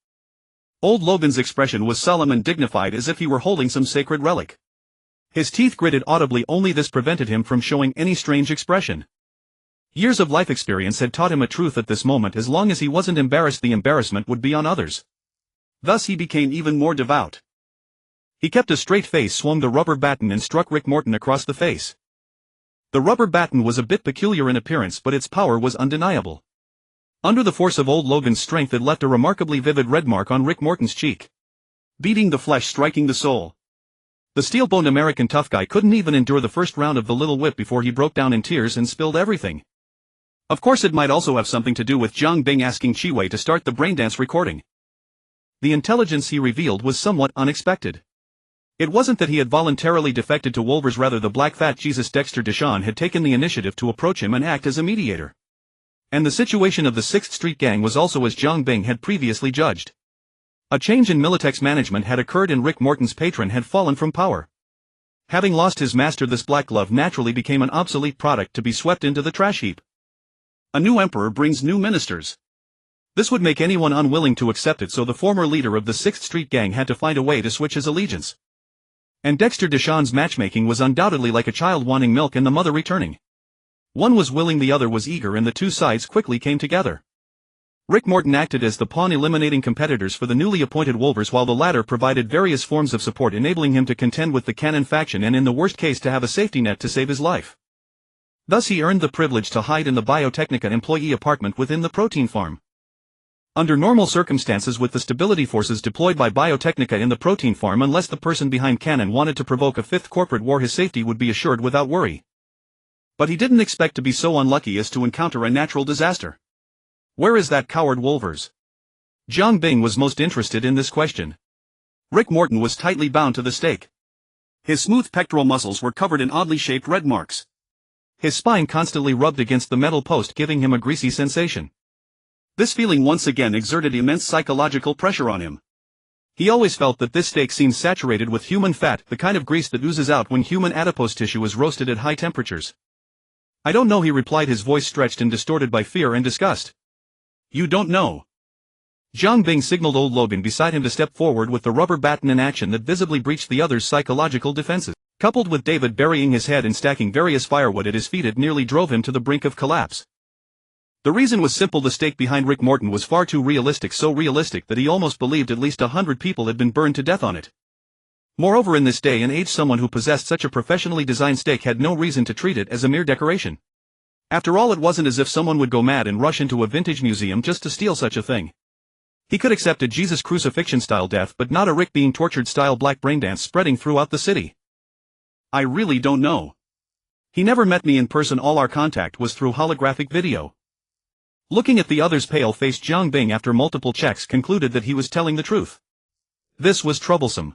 Old Logan's expression was solemn and dignified, as if he were holding some sacred relic. His teeth gritted audibly, only this prevented him from showing any strange expression. Years of life experience had taught him a truth at this moment: as long as he wasn't embarrassed, the embarrassment would be on others. Thus he became even more devout. He kept a straight face, swung the rubber baton and struck Rick Morton across the face. The rubber baton was a bit peculiar in appearance, but its power was undeniable. Under the force of old Logan's strength, it left a remarkably vivid red mark on Rick Morton's cheek. Beating the flesh, striking the soul. The steel-boned American tough guy couldn't even endure the first round of the little whip before he broke down in tears and spilled everything. Of course it might also have something to do with Jiang Bing asking Chiwei to start the braindance recording. The intelligence he revealed was somewhat unexpected. It wasn't that he had voluntarily defected to Wolvers, rather the black fat Jesus Dexter Deshawn had taken the initiative to approach him and act as a mediator. And the situation of the 6th Street Gang was also as Jiang Bing had previously judged. A change in Militech's management had occurred and Rick Morton's patron had fallen from power. Having lost his master, this black glove naturally became an obsolete product to be swept into the trash heap. A new emperor brings new ministers. This would make anyone unwilling to accept it, so the former leader of the 6th Street Gang had to find a way to switch his allegiance. And Dexter Deshawn's matchmaking was undoubtedly like a child wanting milk and the mother returning. One was willing, the other was eager, and the two sides quickly came together. Rick Morton acted as the pawn, eliminating competitors for the newly appointed Wolvers, while the latter provided various forms of support, enabling him to contend with the Cannon faction and in the worst case to have a safety net to save his life. Thus he earned the privilege to hide in the Biotechnica employee apartment within the protein farm. Under normal circumstances, with the stability forces deployed by Biotechnica in the protein farm, unless the person behind Cannon wanted to provoke a 5th corporate war, his safety would be assured without worry. But he didn't expect to be so unlucky as to encounter a natural disaster. Where is that coward Wolvers? Jiang Bing was most interested in this question. Rick Morton was tightly bound to the stake. His smooth pectoral muscles were covered in oddly shaped red marks. His spine constantly rubbed against the metal post, giving him a greasy sensation. This feeling once again exerted immense psychological pressure on him. He always felt that this steak seemed saturated with human fat, the kind of grease that oozes out when human adipose tissue is roasted at high temperatures. I don't know, he replied, his voice stretched and distorted by fear and disgust. You don't know? Jiang Bing signaled old Logan beside him to step forward with the rubber baton in action that visibly breached the other's psychological defenses. Coupled with David burying his head and stacking various firewood at his feet, it nearly drove him to the brink of collapse. The reason was simple: the stake behind Rick Morton was far too realistic, so realistic that he almost believed at least 100 people had been burned to death on it. Moreover, in this day and age, someone who possessed such a professionally designed stake had no reason to treat it as a mere decoration. After all, it wasn't as if someone would go mad and rush into a vintage museum just to steal such a thing. He could accept a Jesus crucifixion-style death, but not a Rick being tortured-style black braindance spreading throughout the city. I really don't know. He never met me in person, all our contact was through holographic video. Looking at the other's pale-faced, Jiang Bing, after multiple checks, concluded that he was telling the truth. This was troublesome.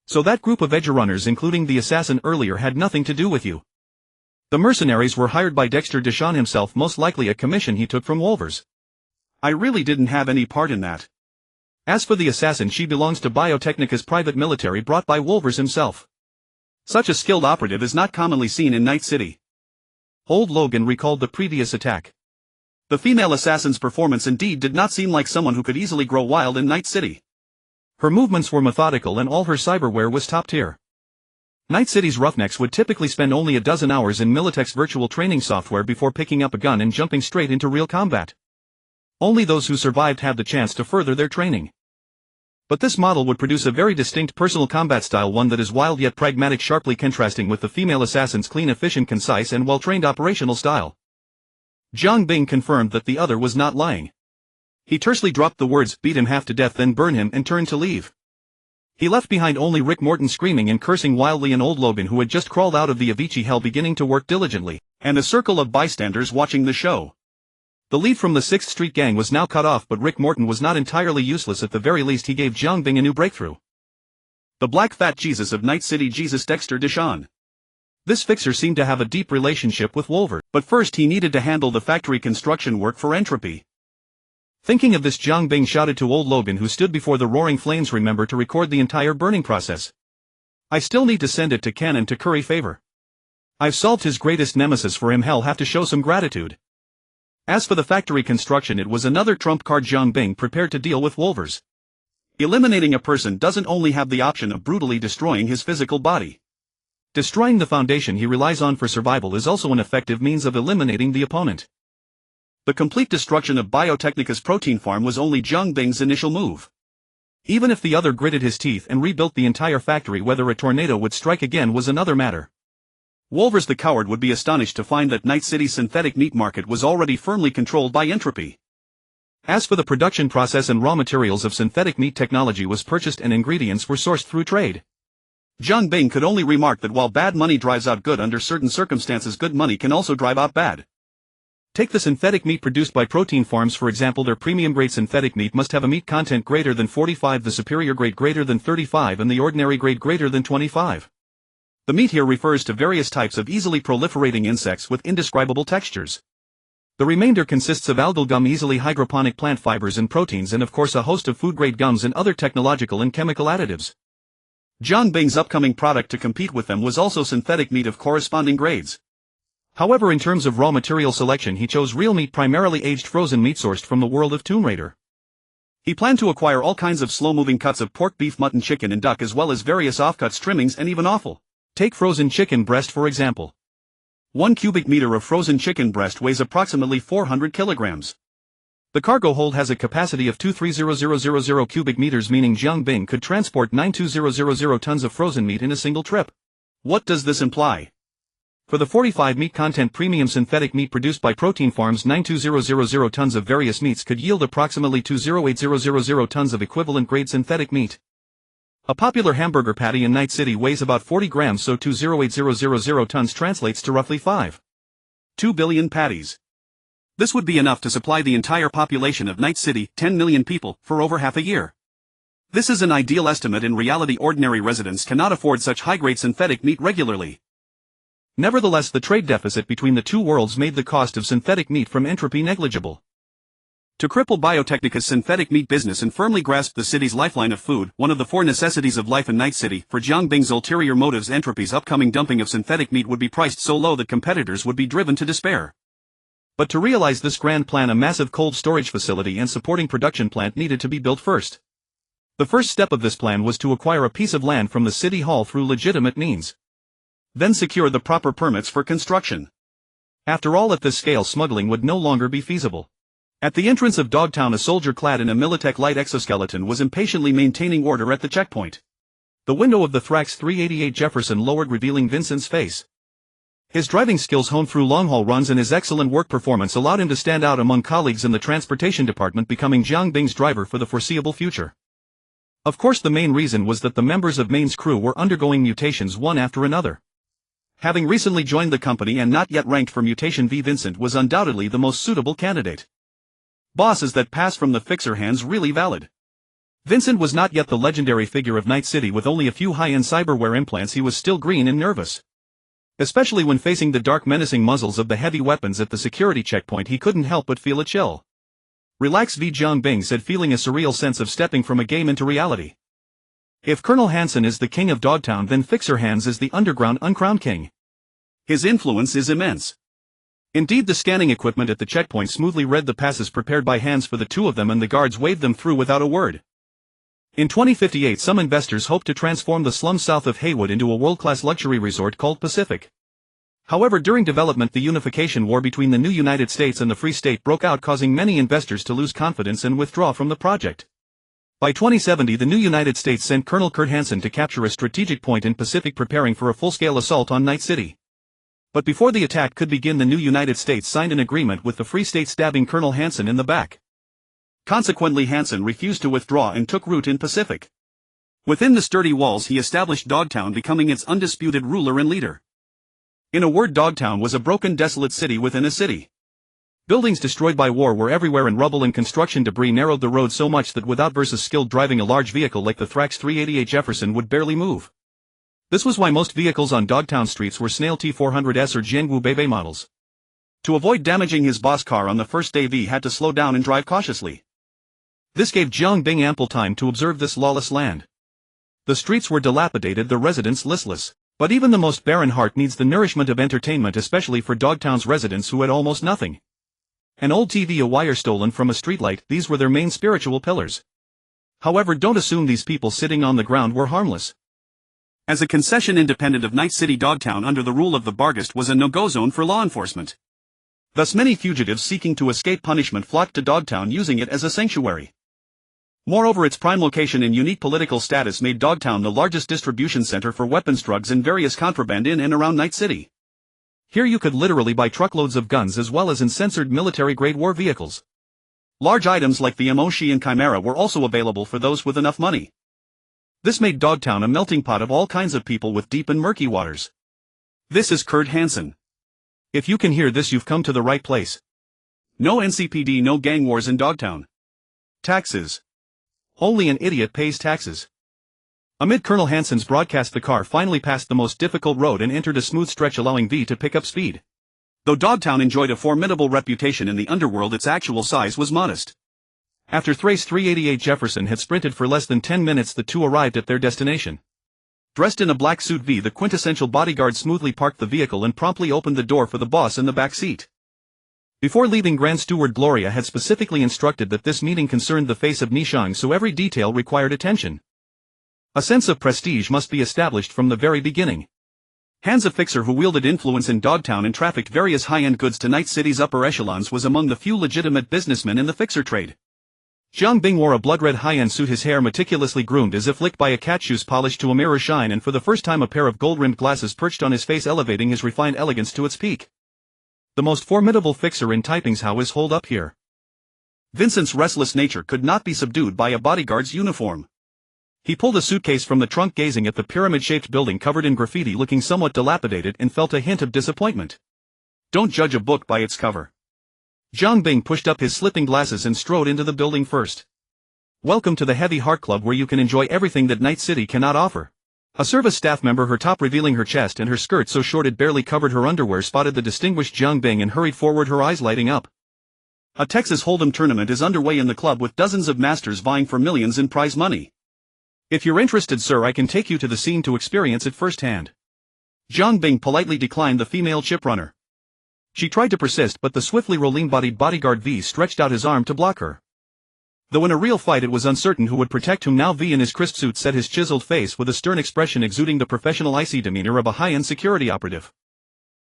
So that group of edge runners, including the assassin earlier, had nothing to do with you. The mercenaries were hired by Dexter Deshawn himself, most likely a commission he took from Wolvers. I really didn't have any part in that. As for the assassin, she belongs to Biotechnica's private military brought by Wolvers himself. Such a skilled operative is not commonly seen in Night City. Old Logan recalled the previous attack. The female assassin's performance indeed did not seem like someone who could easily grow wild in Night City. Her movements were methodical and all her cyberware was top tier. Night City's roughnecks would typically spend only a dozen hours in Militech's virtual training software before picking up a gun and jumping straight into real combat. Only those who survived had the chance to further their training. But this model would produce a very distinct personal combat style, one that is wild yet pragmatic, sharply contrasting with the female assassin's clean, efficient, concise and well-trained operational style. Jiang Bing confirmed that the other was not lying. He tersely dropped the words, "beat him half to death then burn him," and turned to leave. He left behind only Rick Morton screaming and cursing wildly, and old Logan, who had just crawled out of the Avicii hell, beginning to work diligently, and a circle of bystanders watching the show. The lead from the 6th Street gang was now cut off, but Rick Morton was not entirely useless. At the very least, he gave Jiang Bing a new breakthrough. The black fat Jesus of Night City, Jesus Dexter Deshawn. This fixer seemed to have a deep relationship with Wolver, but first he needed to handle the factory construction work for Entropy. Thinking of this, Jiang Bing shouted to old Logan, who stood before the roaring flames, "Remember to record the entire burning process. I still need to send it to Canon to curry favor. I've solved his greatest nemesis for him. Hell, have to show some gratitude." As for the factory construction, it was another trump card Jiang Bing prepared to deal with Wolvers. Eliminating a person doesn't only have the option of brutally destroying his physical body. Destroying the foundation he relies on for survival is also an effective means of eliminating the opponent. The complete destruction of Biotechnica's protein farm was only Jiang Bing's initial move. Even if the other gritted his teeth and rebuilt the entire factory, whether a tornado would strike again was another matter. Wolvers the coward would be astonished to find that Night City's synthetic meat market was already firmly controlled by Entropy. As for the production process and raw materials of synthetic meat, technology was purchased and ingredients were sourced through trade. Jiang Bing could only remark that while bad money drives out good, under certain circumstances good money can also drive out bad. Take the synthetic meat produced by protein farms for example. Their premium grade synthetic meat must have a meat content greater than 45, the superior grade greater than 35 and the ordinary grade greater than 25. The meat here refers to various types of easily proliferating insects with indescribable textures. The remainder consists of algal gum, easily hydroponic plant fibers and proteins, and of course a host of food-grade gums and other technological and chemical additives. Jiang Bing's upcoming product to compete with them was also synthetic meat of corresponding grades. However, in terms of raw material selection, he chose real meat, primarily aged frozen meat sourced from the world of Tomb Raider. He planned to acquire all kinds of slow-moving cuts of pork, beef, mutton, chicken and duck, as well as various offcuts, trimmings and even offal. Take frozen chicken breast for example. 1 cubic meter of frozen chicken breast weighs approximately 400 kilograms. The cargo hold has a capacity of 230,000 cubic meters, meaning Jiang Bing could transport 920,000 tons of frozen meat in a single trip. What does this imply? For the 45 meat content premium synthetic meat produced by protein farms, 920,000 tons of various meats could yield approximately 208,000 tons of equivalent grade synthetic meat. A popular hamburger patty in Night City weighs about 40 grams, so 208,000 tons translates to roughly 5.2 billion patties. This would be enough to supply the entire population of Night City, 10 million people, for over half a year. This is an ideal estimate. In reality, ordinary residents cannot afford such high-grade synthetic meat regularly. Nevertheless, the trade deficit between the two worlds made the cost of synthetic meat from Entropy negligible. To cripple Biotechnica's synthetic meat business and firmly grasp the city's lifeline of food, one of the 4 necessities of life in Night City, for Jiang Bing's ulterior motives, Entropy's upcoming dumping of synthetic meat would be priced so low that competitors would be driven to despair. But to realize this grand plan, a massive cold storage facility and supporting production plant needed to be built first. The first step of this plan was to acquire a piece of land from the city hall through legitimate means. Then secure the proper permits for construction. After all, at this scale, smuggling would no longer be feasible. At the entrance of Dogtown, a soldier clad in a Militech light exoskeleton was impatiently maintaining order at the checkpoint. The window of the Thrax 388 Jefferson lowered, revealing Vincent's face. His driving skills honed through long-haul runs and his excellent work performance allowed him to stand out among colleagues in the transportation department, becoming Jiang Bing's driver for the foreseeable future. Of course, the main reason was that the members of Maine's crew were undergoing mutations one after another. Having recently joined the company and not yet ranked for mutation V, Vincent was undoubtedly the most suitable candidate. Bosses that pass from the fixer hands really valid. Vincent was not yet the legendary figure of Night City. With only a few high-end cyberware implants, he was still green and nervous. Especially when facing the dark, menacing muzzles of the heavy weapons at the security checkpoint, he couldn't help but feel a chill. Relax, V, Jiang Bing said, feeling a surreal sense of stepping from a game into reality. If Colonel Hansen is the king of Dogtown, then Fixer Hands is the underground uncrowned king. His influence is immense. Indeed, the scanning equipment at the checkpoint smoothly read the passes prepared by hands for the two of them, and the guards waved them through without a word. In 2058, some investors hope to transform the slums south of Heywood into a world-class luxury resort called Pacific. However, during development, the unification war between the new United States and the Free State broke out, causing many investors to lose confidence and withdraw from the project. By 2070, the new United States sent Colonel Kurt Hansen to capture a strategic point in Pacific, preparing for a full-scale assault on Night City. But before the attack could begin, the new United States signed an agreement with the Free State, stabbing Colonel Hansen in the back. Consequently, Hansen refused to withdraw and took root in Pacific. Within the sturdy walls, he established Dogtown, becoming its undisputed ruler and leader. In a word, Dogtown was a broken, desolate city within a city. Buildings destroyed by war were everywhere, and rubble and construction debris narrowed the road so much that without versus skill, driving a large vehicle like the Thrax 388 Jefferson would barely move. This was why most vehicles on Dogtown streets were Snail T400S or Jiangwu Bebe models. To avoid damaging his boss car on the first day, V had to slow down and drive cautiously. This gave Jiang Bing ample time to observe this lawless land. The streets were dilapidated, the residents listless. But even the most barren heart needs the nourishment of entertainment, especially for Dogtown's residents who had almost nothing. An old TV, a wire stolen from a streetlight, these were their main spiritual pillars. However, don't assume these people sitting on the ground were harmless. As a concession independent of Night City, Dogtown under the rule of the Bargist was a no-go zone for law enforcement. Thus many fugitives seeking to escape punishment flocked to Dogtown, using it as a sanctuary. Moreover, its prime location and unique political status made Dogtown the largest distribution center for weapons, drugs and various contraband in and around Night City. Here you could literally buy truckloads of guns as well as uncensored military-grade war vehicles. Large items like the Emoshi and Chimera were also available for those with enough money. This made Dogtown a melting pot of all kinds of people with deep and murky waters. This is Kurt Hansen. If you can hear this, you've come to the right place. No NCPD, no gang wars in Dogtown. Taxes. Only an idiot pays taxes. Amid Colonel Hansen's broadcast, the car finally passed the most difficult road and entered a smooth stretch, allowing V to pick up speed. Though Dogtown enjoyed a formidable reputation in the underworld, its actual size was modest. After Thrace 388 Jefferson had sprinted for less than 10 minutes, the two arrived at their destination. Dressed in a black suit, V, the quintessential bodyguard, smoothly parked the vehicle and promptly opened the door for the boss in the back seat. Before leaving, Grand Steward Gloria had specifically instructed that this meeting concerned the face of Nishang, so every detail required attention. A sense of prestige must be established from the very beginning. Hans, a fixer who wielded influence in Dogtown and trafficked various high-end goods to Night City's upper echelons, was among the few legitimate businessmen in the fixer trade. Jiang Bing wore a blood-red high-end suit, his hair meticulously groomed as if licked by a cat, shoes polished to a mirror shine, and for the first time a pair of gold-rimmed glasses perched on his face, elevating his refined elegance to its peak. The most formidable fixer in Taiping's How is holed up here. Vincent's restless nature could not be subdued by a bodyguard's uniform. He pulled a suitcase from the trunk, gazing at the pyramid-shaped building covered in graffiti, looking somewhat dilapidated, and felt a hint of disappointment. Don't judge a book by its cover. Jiang Bing pushed up his slipping glasses and strode into the building first. Welcome to the Heavy Heart Club, where you can enjoy everything that Night City cannot offer. A service staff member, her top revealing her chest and her skirt so short it barely covered her underwear, spotted the distinguished Jiang Bing and hurried forward, her eyes lighting up. A Texas Hold'em tournament is underway in the club, with dozens of masters vying for millions in prize money. If you're interested, sir, I can take you to the scene to experience it firsthand. Jiang Bing politely declined the female chip runner. She tried to persist, but the swiftly rolling-bodied bodyguard V stretched out his arm to block her. Though in a real fight it was uncertain who would protect whom. Now V, in his crisp suit, set his chiseled face with a stern expression, exuding the professional, icy demeanor of a high-end security operative.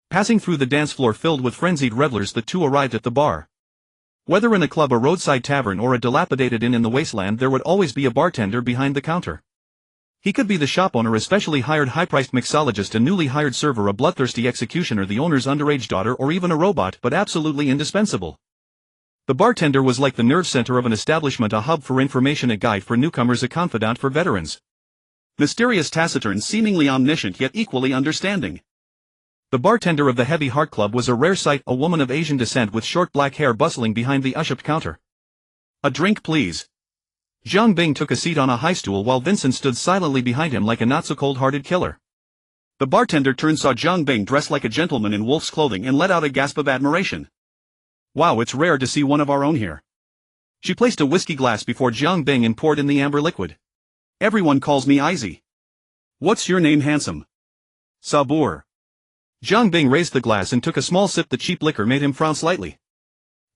Passing through the dance floor filled with frenzied revelers, the two arrived at the bar. Whether in a club, a roadside tavern, or a dilapidated inn in the wasteland, there would always be a bartender behind the counter. He could be the shop owner, a specially hired high-priced mixologist, a newly hired server, a bloodthirsty executioner, the owner's underage daughter, or even a robot, but absolutely indispensable. The bartender was like the nerve center of an establishment, a hub for information, a guide for newcomers, a confidant for veterans. Mysterious, taciturn, seemingly omniscient, yet equally understanding. The bartender of the Heavy Heart Club was a rare sight, a woman of Asian descent with short black hair bustling behind the ushered counter. A drink, please. Jiang Bing took a seat on a high stool while Vincent stood silently behind him like a not-so-cold-hearted killer. The bartender turned, saw Jiang Bing dressed like a gentleman in wolf's clothing, and let out a gasp of admiration. Wow, it's rare to see one of our own here. She placed a whiskey glass before Jiang Bing and poured in the amber liquid. Everyone calls me Izzy. What's your name, handsome? Sabur. Jiang Bing raised the glass and took a small sip. The cheap liquor made him frown slightly.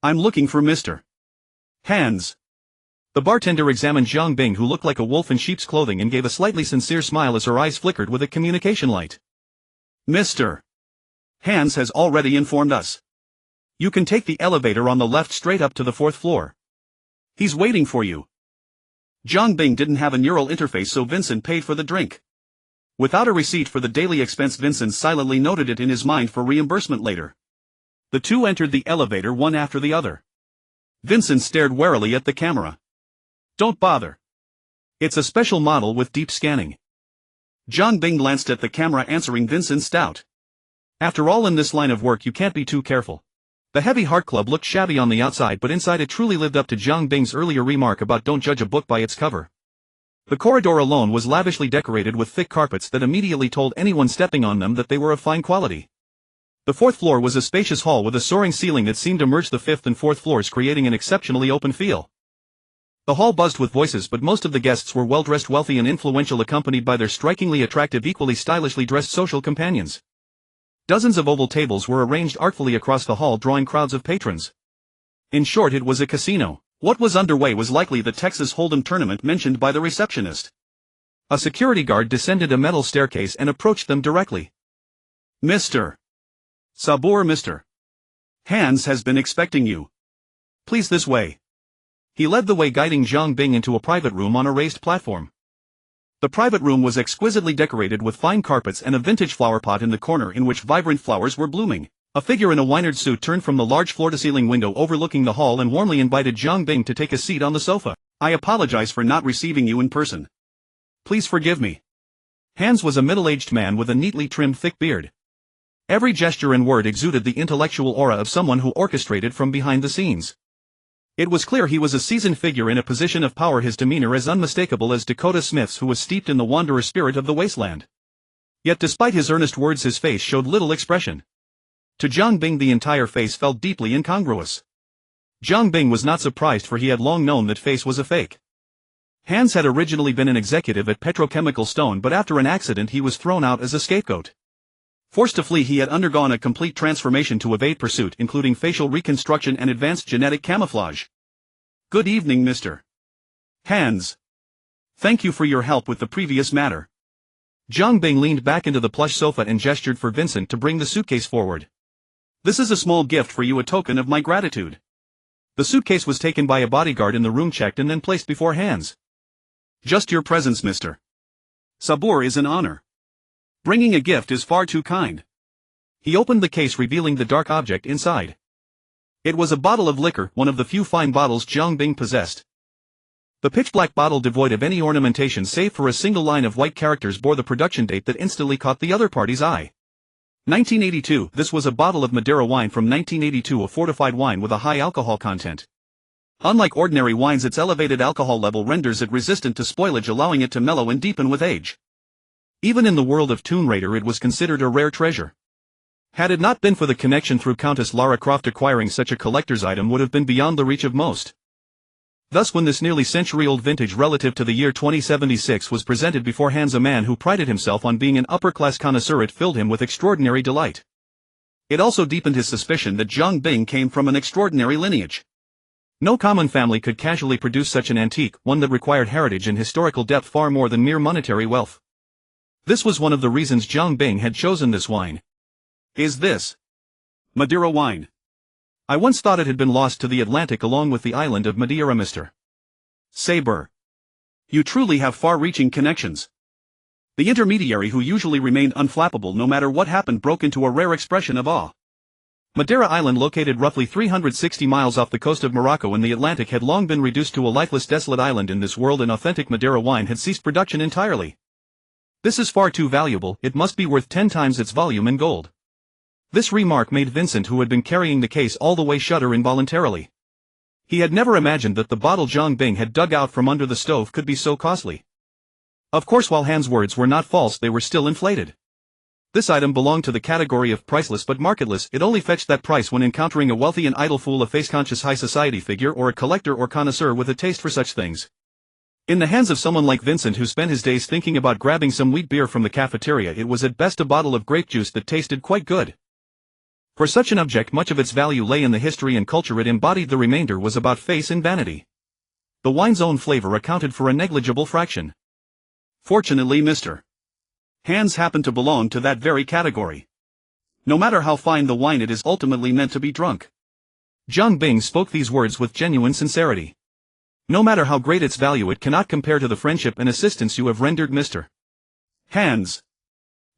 I'm looking for Mr. Hans. The bartender examined Jiang Bing, who looked like a wolf in sheep's clothing, and gave a slightly sincere smile as her eyes flickered with a communication light. Mr. Hans has already informed us. You can take the elevator on the left straight up to the 4th floor. He's waiting for you. Jiang Bing didn't have a neural interface, so Vincent paid for the drink. Without a receipt for the daily expense, Vincent silently noted it in his mind for reimbursement later. The two entered the elevator one after the other. Vincent stared warily at the camera. Don't bother. It's a special model with deep scanning. Jiang Bing glanced at the camera, answering Vincent's doubt. After all, in this line of work you can't be too careful. The Heavy Heart Club looked shabby on the outside, but inside it truly lived up to Jiang Bing's earlier remark about don't judge a book by its cover. The corridor alone was lavishly decorated with thick carpets that immediately told anyone stepping on them that they were of fine quality. The 4th floor was a spacious hall with a soaring ceiling that seemed to merge the 5th and 4th floors, creating an exceptionally open feel. The hall buzzed with voices, but most of the guests were well-dressed, wealthy and influential, accompanied by their strikingly attractive, equally stylishly dressed social companions. Dozens of oval tables were arranged artfully across the hall, drawing crowds of patrons. In short, it was a casino. What was underway was likely the Texas Hold'em tournament mentioned by the receptionist. A security guard descended a metal staircase and approached them directly. Mr. Sabur, Mr. Hans has been expecting you. Please, this way. He led the way, guiding Jiang Bing into a private room on a raised platform. The private room was exquisitely decorated with fine carpets and a vintage flower pot in the corner in which vibrant flowers were blooming. A figure in a Wynard suit turned from the large floor-to-ceiling window overlooking the hall and warmly invited Jiang Bing to take a seat on the sofa. I apologize for not receiving you in person. Please forgive me. Hans was a middle-aged man with a neatly trimmed thick beard. Every gesture and word exuded the intellectual aura of someone who orchestrated from behind the scenes. It was clear he was a seasoned figure in a position of power, his demeanor as unmistakable as Dakota Smith's, who was steeped in the wanderer spirit of the wasteland. Yet despite his earnest words, his face showed little expression. To Jiang Bing the entire face felt deeply incongruous. Jiang Bing was not surprised, for he had long known that face was a fake. Hans had originally been an executive at Petrochemical Stone, but after an accident he was thrown out as a scapegoat. Forced to flee, he had undergone a complete transformation to evade pursuit, including facial reconstruction and advanced genetic camouflage. Good evening, Mr. Hans. Thank you for your help with the previous matter. Jiang Bing leaned back into the plush sofa and gestured for Vincent to bring the suitcase forward. This is a small gift for you, a token of my gratitude. The suitcase was taken by a bodyguard in the room, checked and then placed before Hans. Just your presence, Mr. Sabur, is an honor. Bringing a gift is far too kind. He opened the case, revealing the dark object inside. It was a bottle of liquor, one of the few fine bottles Jiang Bing possessed. The pitch-black bottle, devoid of any ornamentation save for a single line of white characters, bore the production date that instantly caught the other party's eye. 1982. This was a bottle of Madeira wine from 1982, a fortified wine with a high alcohol content. Unlike ordinary wines, its elevated alcohol level renders it resistant to spoilage, allowing it to mellow and deepen with age. Even in the world of Tomb Raider it was considered a rare treasure. Had it not been for the connection through Countess Lara Croft, acquiring such a collector's item would have been beyond the reach of most. Thus, when this nearly century-old vintage relative to the year 2076 was presented before Hans, a man who prided himself on being an upper-class connoisseur, it filled him with extraordinary delight. It also deepened his suspicion that Jiang Bing came from an extraordinary lineage. No common family could casually produce such an antique, one that required heritage and historical depth far more than mere monetary wealth. This was one of the reasons Jiang Bing had chosen this wine. Is this Madeira wine? I once thought it had been lost to the Atlantic along with the island of Madeira, Mr. Sabur. You truly have far-reaching connections. The intermediary, who usually remained unflappable no matter what happened, broke into a rare expression of awe. Madeira Island, located roughly 360 miles off the coast of Morocco in the Atlantic, had long been reduced to a lifeless, desolate island in this world, and authentic Madeira wine had ceased production entirely. This is far too valuable, it must be worth 10 times its volume in gold. This remark made Vincent, who had been carrying the case all the way, shudder involuntarily. He had never imagined that the bottle Jiang Bing had dug out from under the stove could be so costly. Of course, while Hans' words were not false, they were still inflated. This item belonged to the category of priceless but marketless. It only fetched that price when encountering a wealthy and idle fool, a face-conscious high society figure, or a collector or connoisseur with a taste for such things. In the hands of someone like Vincent who spent his days thinking about grabbing some wheat beer from the cafeteria, it was at best a bottle of grape juice that tasted quite good. For such an object, much of its value lay in the history and culture it embodied. The remainder was about face and vanity. The wine's own flavor accounted for a negligible fraction. Fortunately, Mr. Hans happened to belong to that very category. No matter how fine the wine, it is ultimately meant to be drunk. Jiang Bing spoke these words with genuine sincerity. No matter how great its value, it cannot compare to the friendship and assistance you have rendered, Mr. Hans.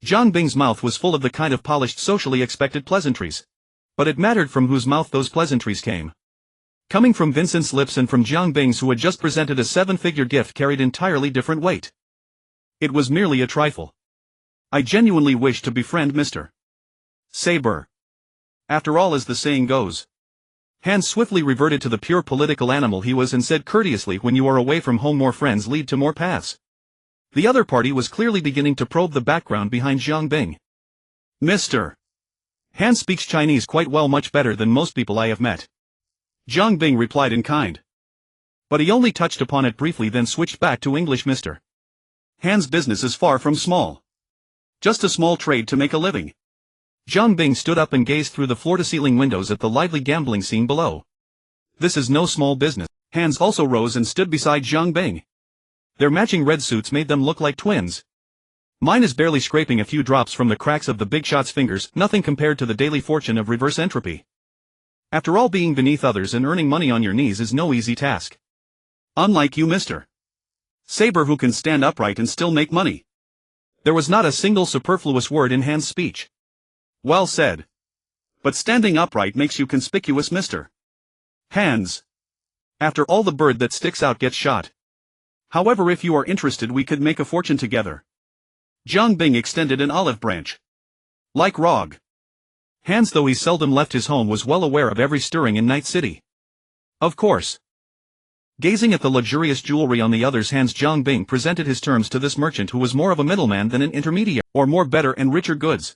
Jiang Bing's mouth was full of the kind of polished, socially expected pleasantries. But it mattered from whose mouth those pleasantries came. Coming from Vincent's lips and from Jiang Bing's, who had just presented a 7-figure gift, carried entirely different weight. It was merely a trifle. I genuinely wish to befriend Mr. Saber. After all, as the saying goes. Hans swiftly reverted to the pure political animal he was and said courteously, when you are away from home, more friends lead to more paths. The other party was clearly beginning to probe the background behind Jiang Bing. Mr. Hans speaks Chinese quite well, much better than most people I have met. Jiang Bing replied in kind. But he only touched upon it briefly, then switched back to English. Mr. Hans' business is far from small. Just a small trade to make a living. Jiang Bing stood up and gazed through the floor-to-ceiling windows at the lively gambling scene below. This is no small business. Hans also rose and stood beside Jiang Bing. Their matching red suits made them look like twins. Mine is barely scraping a few drops from the cracks of the big shot's fingers, nothing compared to the daily fortune of reverse entropy. After all, being beneath others and earning money on your knees is no easy task. Unlike you, Mr. Saber, who can stand upright and still make money. There was not a single superfluous word in Hans' speech. Well said. But standing upright makes you conspicuous, Mr. Hans. After all, the bird that sticks out gets shot. However, if you are interested, we could make a fortune together. Jiang Bing extended an olive branch. Like Rog. Hans, though he seldom left his home, was well aware of every stirring in Night City. Of course. Gazing at the luxurious jewelry on the other's hands, Jiang Bing presented his terms to this merchant, who was more of a middleman than an intermediary, or more better and richer goods.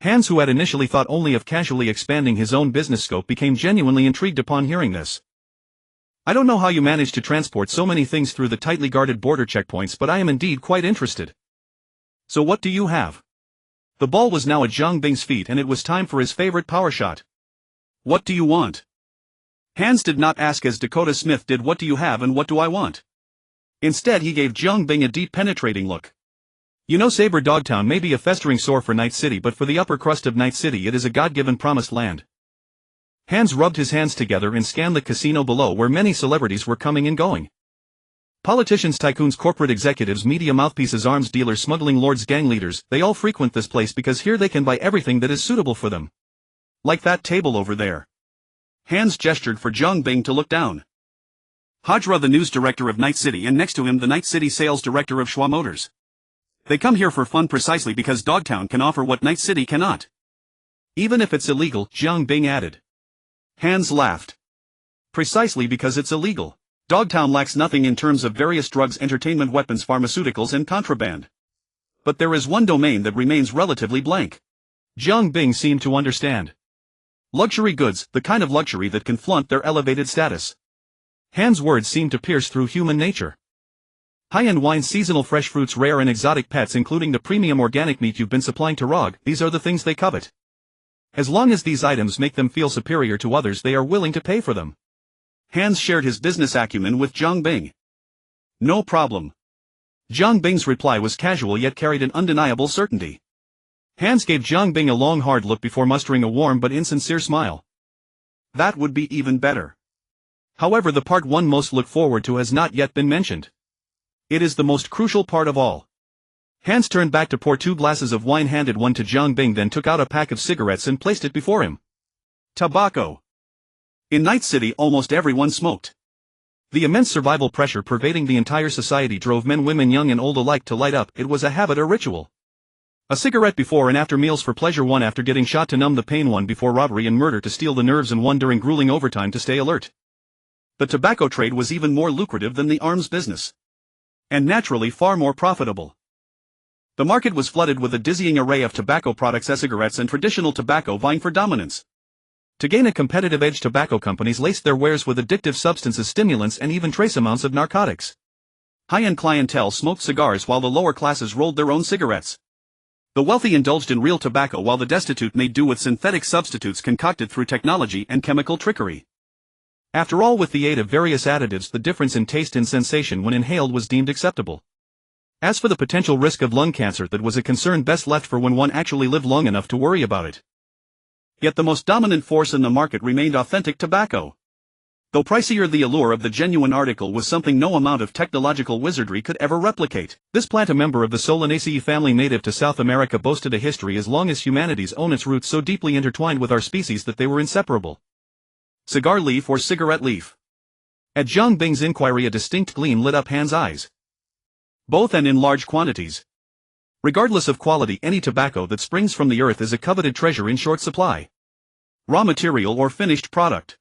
Hans, who had initially thought only of casually expanding his own business scope, became genuinely intrigued upon hearing this. I don't know how you manage to transport so many things through the tightly guarded border checkpoints, but I am indeed quite interested. So what do you have? The ball was now at Jiang Bing's feet, and it was time for his favorite power shot. What do you want? Hans did not ask as Dakota Smith did, what do you have and what do I want? Instead, he gave Jiang Bing a deep, penetrating look. You know, Saber, Dogtown may be a festering sore for Night City, but for the upper crust of Night City it is a God-given promised land. Hans rubbed his hands together and scanned the casino below, where many celebrities were coming and going. Politicians, tycoons, corporate executives, media mouthpieces, arms dealers, smuggling lords, gang leaders, they all frequent this place because here they can buy everything that is suitable for them. Like that table over there. Hans gestured for Jiang Bing to look down. Hajra, the news director of Night City, and next to him the Night City sales director of Schwa Motors. They come here for fun precisely because Dogtown can offer what Night City cannot. Even if it's illegal, Jiang Bing added. Hans laughed. Precisely because it's illegal. Dogtown lacks nothing in terms of various drugs, entertainment, weapons, pharmaceuticals, and contraband. But there is one domain that remains relatively blank. Jiang Bing seemed to understand. Luxury goods, the kind of luxury that can flaunt their elevated status. Hans' words seemed to pierce through human nature. High-end wines, seasonal fresh fruits, rare and exotic pets, including the premium organic meat you've been supplying to Rog, these are the things they covet. As long as these items make them feel superior to others, they are willing to pay for them. Hans shared his business acumen with Jiang Bing. No problem. Jiang Bing's reply was casual yet carried an undeniable certainty. Hans gave Jiang Bing a long hard look before mustering a warm but insincere smile. That would be even better. However, the part one most look forward to has not yet been mentioned. It is the most crucial part of all. Hans turned back to pour 2 glasses of wine, handed one to Jiang Bing, then took out a pack of cigarettes and placed it before him. Tobacco. In Night City almost everyone smoked. The immense survival pressure pervading the entire society drove men, women, young and old alike to light up. It was a habit, a ritual. A cigarette before and after meals for pleasure, one after getting shot to numb the pain, one before robbery and murder to steal the nerves, and one during grueling overtime to stay alert. The tobacco trade was even more lucrative than the arms business. And naturally far more profitable. The market was flooded with a dizzying array of tobacco products, e-cigarettes and traditional tobacco vying for dominance. To gain a competitive edge, tobacco companies laced their wares with addictive substances, stimulants and even trace amounts of narcotics. High-end clientele smoked cigars while the lower classes rolled their own cigarettes. The wealthy indulged in real tobacco while the destitute made do with synthetic substitutes concocted through technology and chemical trickery. After all, with the aid of various additives, the difference in taste and sensation when inhaled was deemed acceptable. As for the potential risk of lung cancer, that was a concern best left for when one actually lived long enough to worry about it. Yet the most dominant force in the market remained authentic tobacco. Though pricier, the allure of the genuine article was something no amount of technological wizardry could ever replicate. This plant, a member of the Solanaceae family native to South America, boasted a history as long as humanity's own, its roots so deeply intertwined with our species that they were inseparable. Cigar leaf or cigarette leaf? At Zhang Bing's inquiry, a distinct gleam lit up Han's eyes. Both, and in large quantities. Regardless of quality, any tobacco that springs from the earth is a coveted treasure in short supply. Raw material or finished product.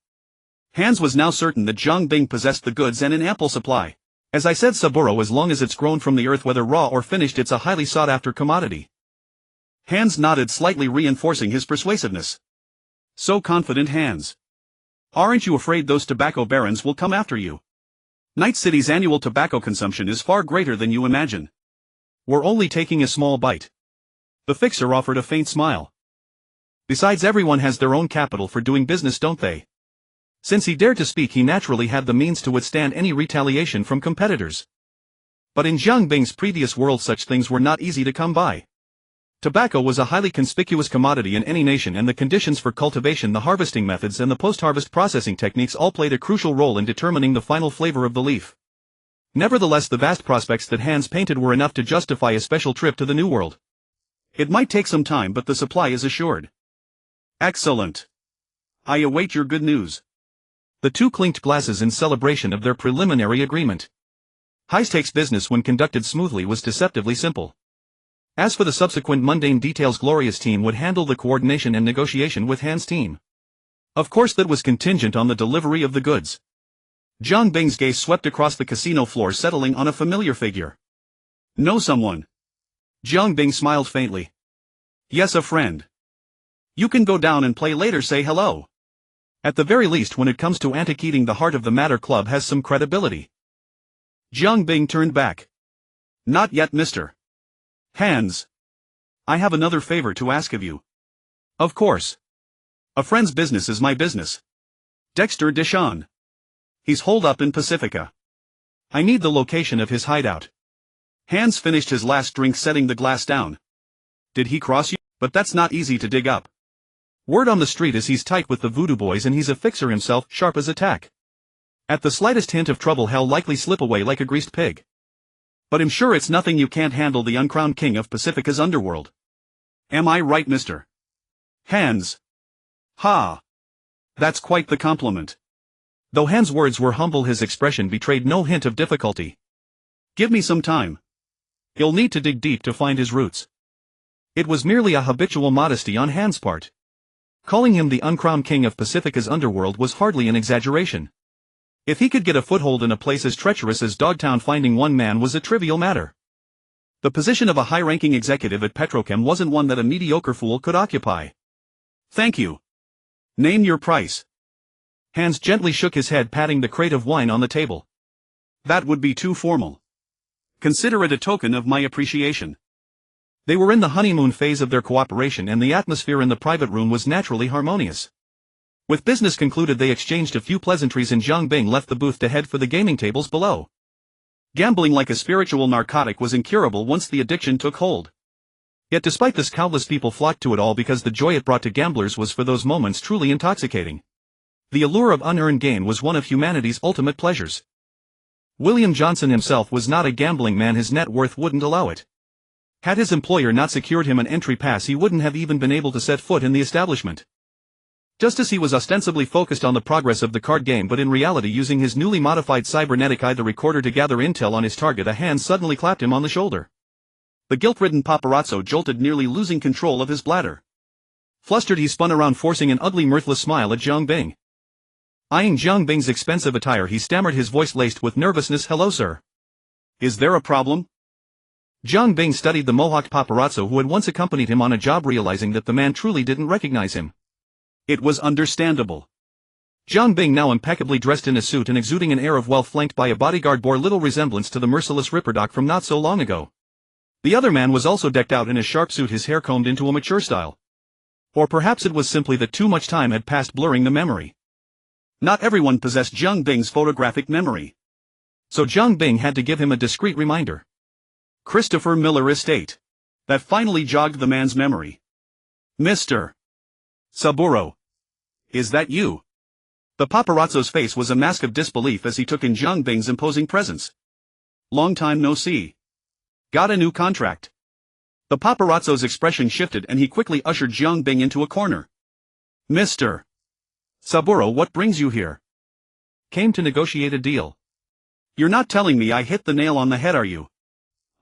Hans was now certain that Zhang Bing possessed the goods and in ample supply. As I said, Saburo, as long as it's grown from the earth, whether raw or finished, it's a highly sought-after commodity. Hans nodded slightly, reinforcing his persuasiveness. So confident, Hans. Aren't you afraid those tobacco barons will come after you? Night City's annual tobacco consumption is far greater than you imagine. We're only taking a small bite. The fixer offered a faint smile. Besides, everyone has their own capital for doing business, don't they? Since he dared to speak, he naturally had the means to withstand any retaliation from competitors. But in Zhang Bing's previous world, such things were not easy to come by. Tobacco was a highly conspicuous commodity in any nation, and the conditions for cultivation, the harvesting methods, and the post-harvest processing techniques all played a crucial role in determining the final flavor of the leaf. Nevertheless, the vast prospects that Hans painted were enough to justify a special trip to the New World. It might take some time, but the supply is assured. Excellent. I await your good news. The two clinked glasses in celebration of their preliminary agreement. High-stakes business, when conducted smoothly, was deceptively simple. As for the subsequent mundane details, Gloria's team would handle the coordination and negotiation with Han's team. Of course, that was contingent on the delivery of the goods. Zhang Bing's gaze swept across the casino floor, settling on a familiar figure. Know someone? Zhang Bing smiled faintly. Yes, a friend. You can go down and play later, say hello. At the very least, when it comes to antiquating, the Heart of the Matter Club has some credibility. Zhang Bing turned back. Not yet, Mr. Hans. I have another favor to ask of you. Of course. A friend's business is my business. Dexter Deshawn. He's holed up in Pacifica. I need the location of his hideout. Hans finished his last drink, setting the glass down. Did he cross you? But that's not easy to dig up. Word on the street is he's tight with the voodoo boys, and he's a fixer himself, sharp as a tack. At the slightest hint of trouble, he'll likely slip away like a greased pig. But I'm sure it's nothing you can't handle, the uncrowned king of Pacifica's underworld. Am I right, Mr. Hans? Ha! That's quite the compliment. Though Hans' words were humble, his expression betrayed no hint of difficulty. Give me some time. He'll need to dig deep to find his roots. It was merely a habitual modesty on Hans' part. Calling him the uncrowned king of Pacifica's underworld was hardly an exaggeration. If he could get a foothold in a place as treacherous as Dogtown, finding one man was a trivial matter. The position of a high-ranking executive at Petrochem wasn't one that a mediocre fool could occupy. Thank you. Name your price. Hans gently shook his head, patting the crate of wine on the table. That would be too formal. Consider it a token of my appreciation. They were in the honeymoon phase of their cooperation, and the atmosphere in the private room was naturally harmonious. With business concluded, they exchanged a few pleasantries, and Zhang Bing left the booth to head for the gaming tables below. Gambling, like a spiritual narcotic, was incurable once the addiction took hold. Yet despite this, countless people flocked to it, all because the joy it brought to gamblers was for those moments truly intoxicating. The allure of unearned gain was one of humanity's ultimate pleasures. William Johnson himself was not a gambling man, his net worth wouldn't allow it. Had his employer not secured him an entry pass, he wouldn't have even been able to set foot in the establishment. Just as he was ostensibly focused on the progress of the card game, but in reality using his newly modified cybernetic eye, the recorder, to gather intel on his target, a hand suddenly clapped him on the shoulder. The guilt-ridden paparazzo jolted, nearly losing control of his bladder. Flustered, he spun around, forcing an ugly, mirthless smile at Zhang Bing. Eyeing Zhang Bing's expensive attire, he stammered, his voice laced with nervousness. Hello, sir. Is there a problem? Zhang Bing studied the mohawked paparazzo who had once accompanied him on a job, realizing that the man truly didn't recognize him. It was understandable. Jiang Bing, now impeccably dressed in a suit and exuding an air of wealth flanked by a bodyguard, bore little resemblance to the merciless Ripperdoc from not so long ago. The other man was also decked out in a sharp suit, his hair combed into a mature style. Or perhaps it was simply that too much time had passed, blurring the memory. Not everyone possessed Jiang Bing's photographic memory. So Jiang Bing had to give him a discreet reminder. Christopher Miller Estate. That finally jogged the man's memory. Mr. Saburo. Is that you? The paparazzo's face was a mask of disbelief as he took in Jiang Bing's imposing presence. Long time no see. Got a new contract. The paparazzo's expression shifted and he quickly ushered Jiang Bing into a corner. Mr. Saburo, what brings you here? Came to negotiate a deal. You're not telling me I hit the nail on the head, are you?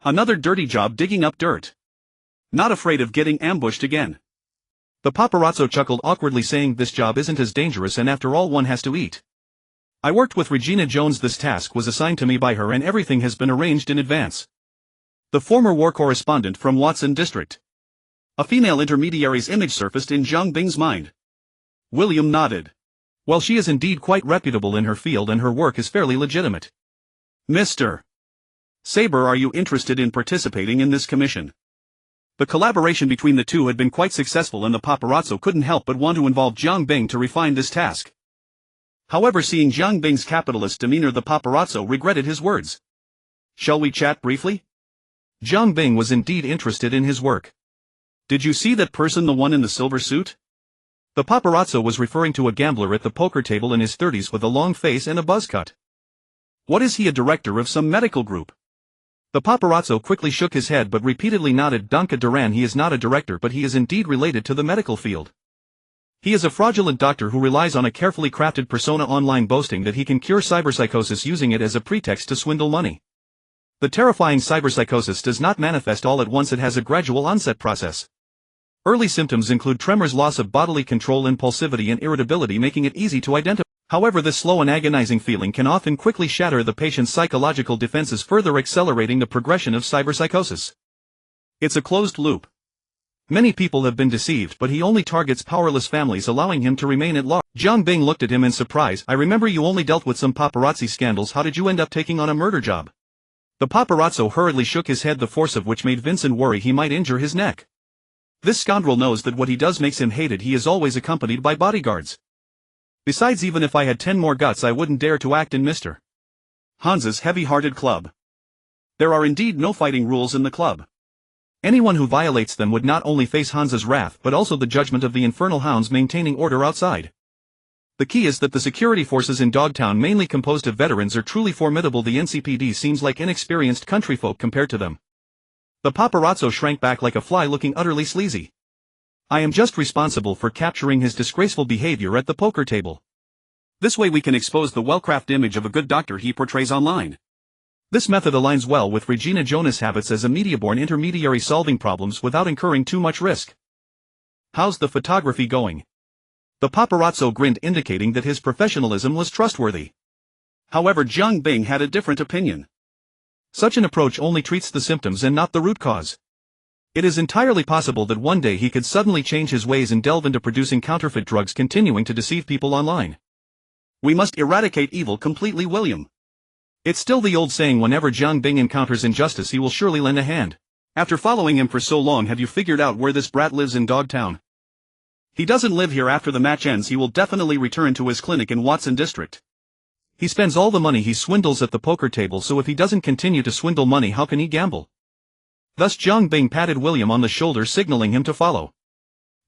Another dirty job digging up dirt. Not afraid of getting ambushed again? The paparazzo chuckled awkwardly, saying this job isn't as dangerous, and after all one has to eat. I worked with Regina Jones, this task was assigned to me by her and everything has been arranged in advance. The former war correspondent from Watson District. A female intermediary's image surfaced in Jiang Bing's mind. William nodded. Well, she is indeed quite reputable in her field and her work is fairly legitimate. Mr. Saber, are you interested in participating in this commission? The collaboration between the two had been quite successful and the paparazzo couldn't help but want to involve Jiang Bing to refine this task. However, seeing Jiang Bing's capitalist demeanor, the paparazzo regretted his words. Shall we chat briefly? Jiang Bing was indeed interested in his work. Did you see that person, the one in the silver suit? The paparazzo was referring to a gambler at the poker table in his 30s with a long face and a buzz cut. What is he, a director of some medical group? The paparazzo quickly shook his head but repeatedly nodded. Danka Duran, he is not a director, but he is indeed related to the medical field. He is a fraudulent doctor who relies on a carefully crafted persona online, boasting that he can cure cyberpsychosis, using it as a pretext to swindle money. The terrifying cyberpsychosis does not manifest all at once, it has a gradual onset process. Early symptoms include tremors, loss of bodily control, impulsivity and irritability, making it easy to identify. However, this slow and agonizing feeling can often quickly shatter the patient's psychological defenses, further accelerating the progression of cyberpsychosis. It's a closed loop. Many people have been deceived, but he only targets powerless families, allowing him to remain at large. Jiang Bing looked at him in surprise. I remember you only dealt with some paparazzi scandals. How did you end up taking on a murder job? The paparazzo hurriedly shook his head, the force of which made Vincent worry he might injure his neck. This scoundrel knows that what he does makes him hated. He is always accompanied by bodyguards. Besides, even if I had 10 more guts, I wouldn't dare to act in Mr. Hans's heavy-hearted club. There are indeed no fighting rules in the club. Anyone who violates them would not only face Hans's wrath but also the judgment of the infernal hounds maintaining order outside. The key is that the security forces in Dogtown, mainly composed of veterans, are truly formidable. The NCPD seems like inexperienced countryfolk compared to them. The paparazzo shrank back like a fly, looking utterly sleazy. I am just responsible for capturing his disgraceful behavior at the poker table. This way we can expose the well-crafted image of a good doctor he portrays online. This method aligns well with Regina Jonas' habits as a media-born intermediary, solving problems without incurring too much risk. How's the photography going? The paparazzo grinned, indicating that his professionalism was trustworthy. However, Jiang Bing had a different opinion. Such an approach only treats the symptoms and not the root cause. It is entirely possible that one day he could suddenly change his ways and delve into producing counterfeit drugs, continuing to deceive people online. We must eradicate evil completely, William. It's still the old saying, whenever Jiang Bing encounters injustice he will surely lend a hand. After following him for so long, have you figured out where this brat lives in Dogtown? He doesn't live here. After the match ends he will definitely return to his clinic in Watson District. He spends all the money he swindles at the poker table, so if he doesn't continue to swindle money, how can he gamble? Thus Jiang Bing patted William on the shoulder, signaling him to follow.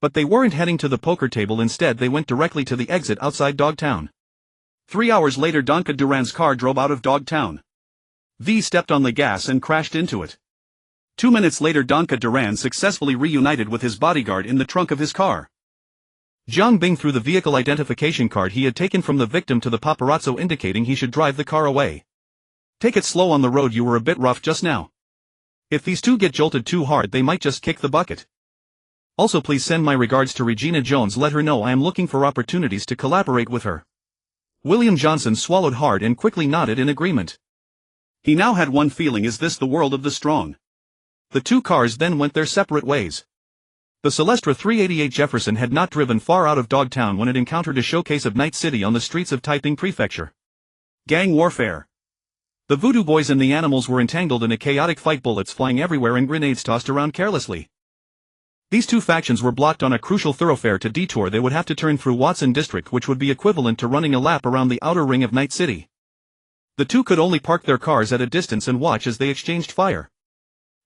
But they weren't heading to the poker table, instead they went directly to the exit outside Dogtown. 3 hours later, Danka Duran's car drove out of Dogtown. V stepped on the gas and crashed into it. 2 minutes later, Danka Duran successfully reunited with his bodyguard in the trunk of his car. Jiang Bing threw the vehicle identification card he had taken from the victim to the paparazzo, indicating he should drive the car away. Take it slow on the road, you were a bit rough just now. If these two get jolted too hard they might just kick the bucket. Also, please send my regards to Regina Jones, let her know I am looking for opportunities to collaborate with her. William Johnson swallowed hard and quickly nodded in agreement. He now had one feeling: is this the world of the strong? The two cars then went their separate ways. The Celestra 388 Jefferson had not driven far out of Dogtown when it encountered a showcase of Night City on the streets of Taiping Prefecture. Gang warfare. The voodoo boys and the animals were entangled in a chaotic fight, bullets flying everywhere and grenades tossed around carelessly. These two factions were blocked on a crucial thoroughfare to detour. They would have to turn through Watson District, which would be equivalent to running a lap around the outer ring of Night City. The two could only park their cars at a distance and watch as they exchanged fire.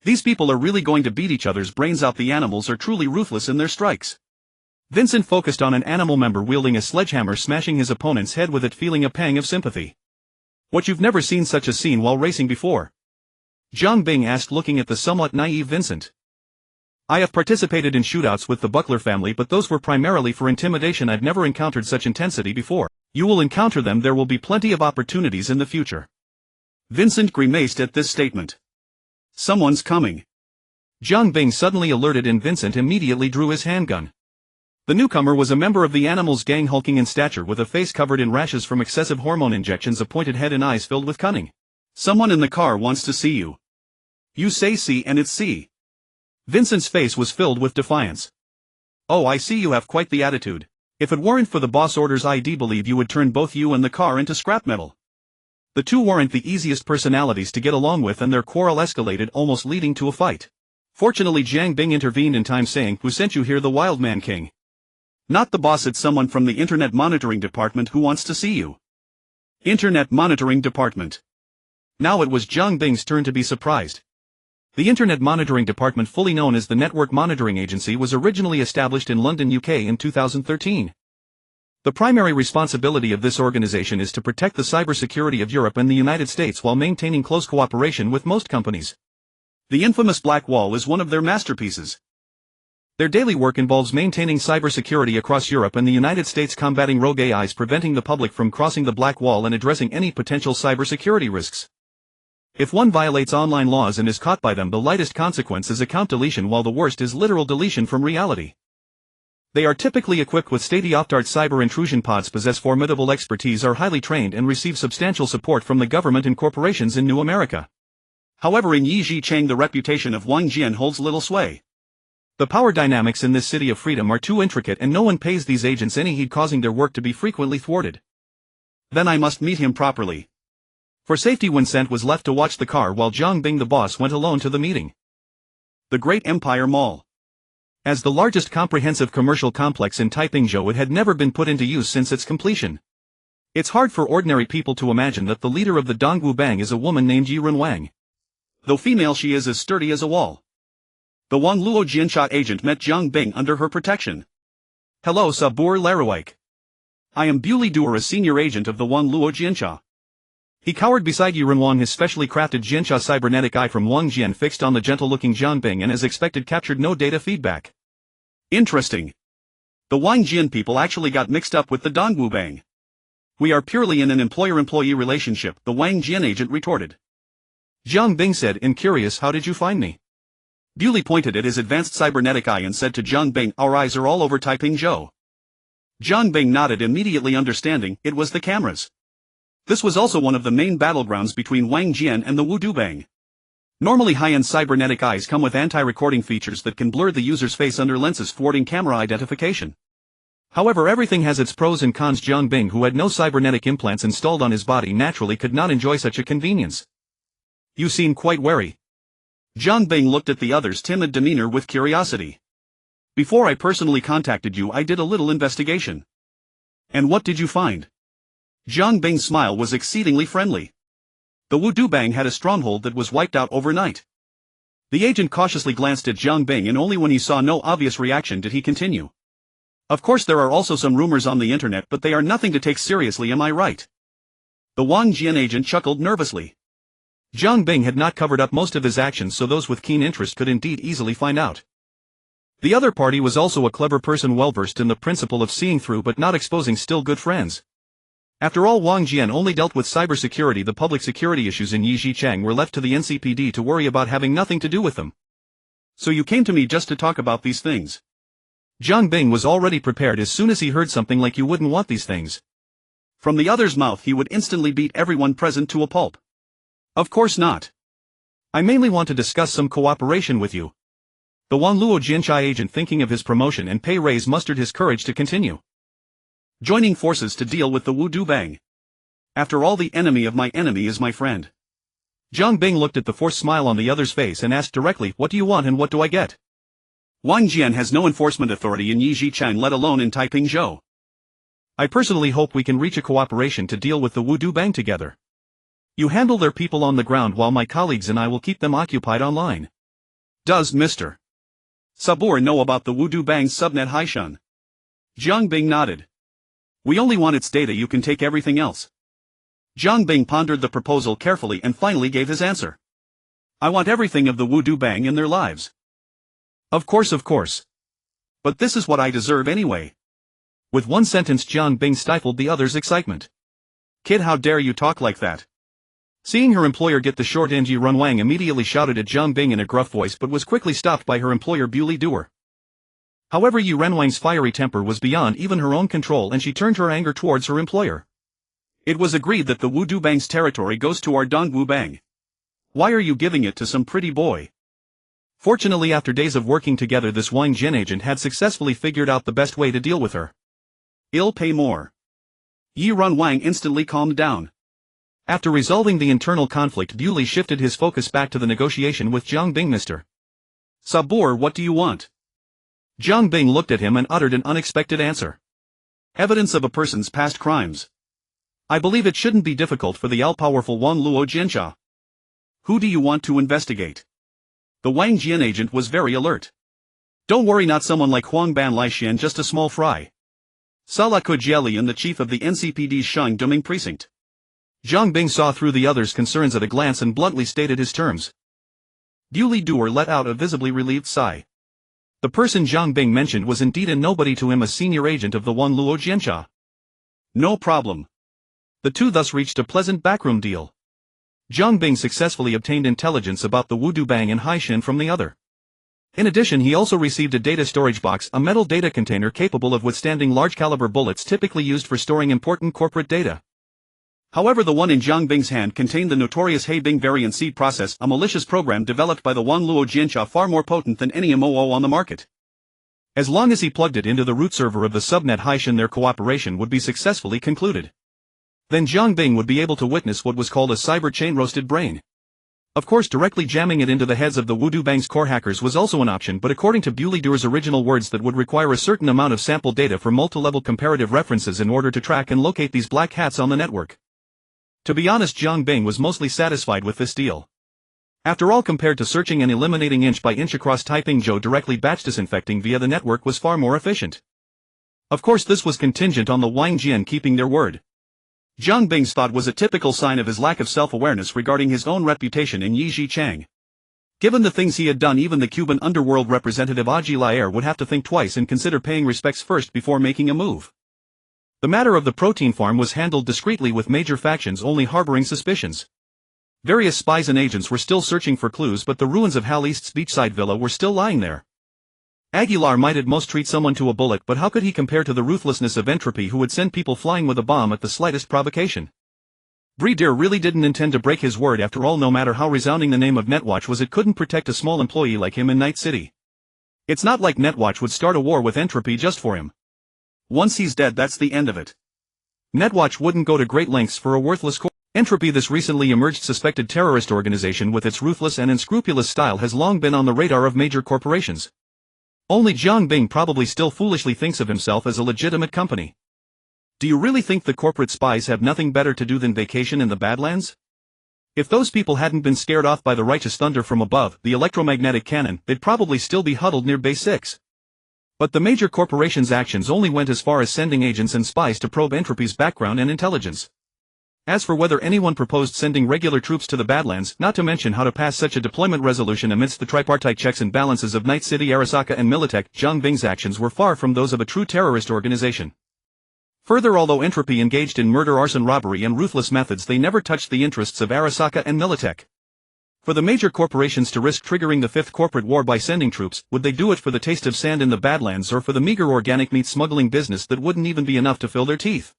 These people are really going to beat each other's brains out. The animals are truly ruthless in their strikes. Vincent focused on an animal member wielding a sledgehammer, smashing his opponent's head with it, feeling a pang of sympathy. What, you've never seen such a scene while racing before? Zhang Bing asked, looking at the somewhat naive Vincent. I have participated in shootouts with the Buckler family, but those were primarily for intimidation. I've never encountered such intensity before. You will encounter them. There will be plenty of opportunities in the future. Vincent grimaced at this statement. Someone's coming. Zhang Bing suddenly alerted, and Vincent immediately drew his handgun. The newcomer was a member of the animals' gang, hulking in stature with a face covered in rashes from excessive hormone injections, a pointed head and eyes filled with cunning. Someone in the car wants to see you. You say see and it's see. Vincent's face was filled with defiance. Oh, I see you have quite the attitude. If it weren't for the boss orders, I'd believe you would turn both you and the car into scrap metal. The two weren't the easiest personalities to get along with, and their quarrel escalated, almost leading to a fight. Fortunately, Zhang Bing intervened in time, saying, "Who sent you here, the Wildman King?" "Not the boss, it's someone from the Internet Monitoring Department who wants to see you." Internet Monitoring Department. Now it was Zhang Bing's turn to be surprised. The Internet Monitoring Department, fully known as the Network Monitoring Agency, was originally established in London, UK in 2013. The primary responsibility of this organization is to protect the cybersecurity of Europe and the United States while maintaining close cooperation with most companies. The infamous Black Wall is one of their masterpieces. Their daily work involves maintaining cybersecurity across Europe and the United States, combating rogue AIs, preventing the public from crossing the Black Wall, and addressing any potential cybersecurity risks. If one violates online laws and is caught by them, the lightest consequence is account deletion, while the worst is literal deletion from reality. They are typically equipped with state-of-the-art cyber intrusion pods, possess formidable expertise, are highly trained, and receive substantial support from the government and corporations in New America. However, in Yijicheng, the reputation of Wang Jian holds little sway. The power dynamics in this city of freedom are too intricate, and no one pays these agents any heed, causing their work to be frequently thwarted. Then I must meet him properly. For safety, Vincent was left to watch the car while Zhang Bing, the boss, went alone to the meeting. The Great Empire Mall. As the largest comprehensive commercial complex in Taipingzhou, it had never been put into use since its completion. It's hard for ordinary people to imagine that the leader of the Dongwu Bang is a woman named Yiren Wang. Though female, she is as sturdy as a wall. The Wang Luo Jianxia agent met Zhang Bing under her protection. Hello, Sabur Larawike. I am Buley Duer, a senior agent of the Wang Luo Jianxia. He cowered beside Yiren Wang, his specially crafted Jianxia cybernetic eye from Wang Jian fixed on the gentle-looking Zhang Bing, and as expected captured no data feedback. Interesting. The Wang Jian people actually got mixed up with the Dongwu Bang. We are purely in an employer-employee relationship, the Wang Jian agent retorted. Zhang Bing said, incurious, how did you find me? Buley pointed at his advanced cybernetic eye and said to Zhang Bing, our eyes are all over Taipingzhou. Zhang Bing nodded, immediately understanding, it was the cameras. This was also one of the main battlegrounds between Wang Jian and the Wudu Bang. Normally, high-end cybernetic eyes come with anti-recording features that can blur the user's face under lenses, thwarting camera identification. However, everything has its pros and cons. Zhang Bing, who had no cybernetic implants installed on his body, naturally could not enjoy such a convenience. You seem quite wary. Zhang Bing looked at the other's timid demeanor with curiosity. Before I personally contacted you, I did a little investigation. And what did you find? Zhang Bing's smile was exceedingly friendly. The Wudu Bang had a stronghold that was wiped out overnight. The agent cautiously glanced at Zhang Bing, and only when he saw no obvious reaction did he continue. Of course, there are also some rumors on the internet, but they are nothing to take seriously, am I right? The Wang Jian agent chuckled nervously. Zhang Bing had not covered up most of his actions, so those with keen interest could indeed easily find out. The other party was also a clever person, well versed in the principle of seeing through but not exposing, still good friends. After all, Wang Jian only dealt with cybersecurity. The public security issues in Yijicheng were left to the NCPD to worry about, having nothing to do with them. So you came to me just to talk about these things? Zhang Bing was already prepared as soon as he heard something like you wouldn't want these things. From the other's mouth he would instantly beat everyone present to a pulp. Of course not. I mainly want to discuss some cooperation with you. The Wanluo Jinchai agent, thinking of his promotion and pay raise, mustered his courage to continue. Joining forces to deal with the Wu Du Bang. After all, the enemy of my enemy is my friend. Zhang Bing looked at the forced smile on the other's face and asked directly, what do you want and what do I get? Wang Jian has no enforcement authority in Yijichang, let alone in Taipingzhou. I personally hope we can reach a cooperation to deal with the Wu Du Bang together. You handle their people on the ground while my colleagues and I will keep them occupied online. Does Mr. Sabur know about the Wu Du Bang's subnet Haishan? Zhang Bing nodded. We only want its data, you can take everything else. Zhang Bing pondered the proposal carefully and finally gave his answer. I want everything of the Wu Du Bang in their lives. Of course. But this is what I deserve anyway. With one sentence, Zhang Bing stifled the other's excitement. Kid, how dare you talk like that? Seeing her employer get the short end, Run Wang immediately shouted at Zhang Bing in a gruff voice, but was quickly stopped by her employer Bewley Doer. However, Yi Renwang's fiery temper was beyond even her own control and she turned her anger towards her employer. It was agreed that the Wu Du Bang's territory goes to our Dongwu Bang. Why are you giving it to some pretty boy? Fortunately, after days of working together, this Wang Jin agent had successfully figured out the best way to deal with her. I'll pay more. Yi Renwang instantly calmed down. After resolving the internal conflict, Bewley shifted his focus back to the negotiation with Zhang Bing. Mr. Sabur, what do you want? Zhang Bing looked at him and uttered an unexpected answer. Evidence of a person's past crimes. I believe it shouldn't be difficult for the all-powerful Wanluo Jinsha. Who do you want to investigate? The Wang Jian agent was very alert. Don't worry, not someone like Huang Ban Laixian, just a small fry. Sala Kujielian, the chief of the NCPD's Shang Duming precinct. Zhang Bing saw through the other's concerns at a glance and bluntly stated his terms. Bewley Doer let out a visibly relieved sigh. The person Zhang Bing mentioned was indeed a nobody to him, a senior agent of the Wanluo Jinsha. No problem. The two thus reached a pleasant backroom deal. Zhang Bing successfully obtained intelligence about the Wu Du Bang and Haishan from the other. In addition, he also received a data storage box, a metal data container capable of withstanding large-caliber bullets typically used for storing important corporate data. However, the one in Zhang Bing's hand contained the notorious Heibing variant seed process, a malicious program developed by the Wanluo Jinsha, far more potent than any MOO on the market. As long as he plugged it into the root server of the subnet Haishan, their cooperation would be successfully concluded. Then Zhang Bing would be able to witness what was called a cyber chain roasted brain. Of course, directly jamming it into the heads of the Wu Du Bang's core hackers was also an option, but according to Bewley Doer's original words, that would require a certain amount of sample data for multi-level comparative references in order to track and locate these black hats on the network. To be honest, Zhang Bing was mostly satisfied with this deal. After all, compared to searching and eliminating inch by inch across Taipingzhou, directly batch disinfecting via the network was far more efficient. Of course, this was contingent on the Wang Jian keeping their word. Zhang Bing's thought was a typical sign of his lack of self-awareness regarding his own reputation in Yijichang. Given the things he had done, even the Cuban underworld representative Orbital Air would have to think twice and consider paying respects first before making a move. The matter of the protein farm was handled discreetly, with major factions only harboring suspicions. Various spies and agents were still searching for clues, but the ruins of Hal East's beachside villa were still lying there. Aguilar might at most treat someone to a bullet, but how could he compare to the ruthlessness of Entropy, who would send people flying with a bomb at the slightest provocation? Breeder really didn't intend to break his word after all. No matter how resounding the name of Netwatch was, it couldn't protect a small employee like him in Night City. It's not like Netwatch would start a war with Entropy just for him. Once he's dead, that's the end of it. Netwatch wouldn't go to great lengths for a worthless core. Entropy, this recently emerged suspected terrorist organization with its ruthless and unscrupulous style, has long been on the radar of major corporations. Only Zhang Bing probably still foolishly thinks of himself as a legitimate company. Do you really think the corporate spies have nothing better to do than vacation in the Badlands? If those people hadn't been scared off by the righteous thunder from above, the electromagnetic cannon, they'd probably still be huddled near Base 6. But the major corporations' actions only went as far as sending agents and spies to probe Entropy's background and intelligence. As for whether anyone proposed sending regular troops to the Badlands, not to mention how to pass such a deployment resolution amidst the tripartite checks and balances of Night City, Arasaka and Militech, Zhang Bing's actions were far from those of a true terrorist organization. Further, although Entropy engaged in murder, arson, robbery and ruthless methods, they never touched the interests of Arasaka and Militech. For the major corporations to risk triggering the fifth corporate war by sending troops, would they do it for the taste of sand in the Badlands or for the meager organic meat smuggling business that wouldn't even be enough to fill their teeth?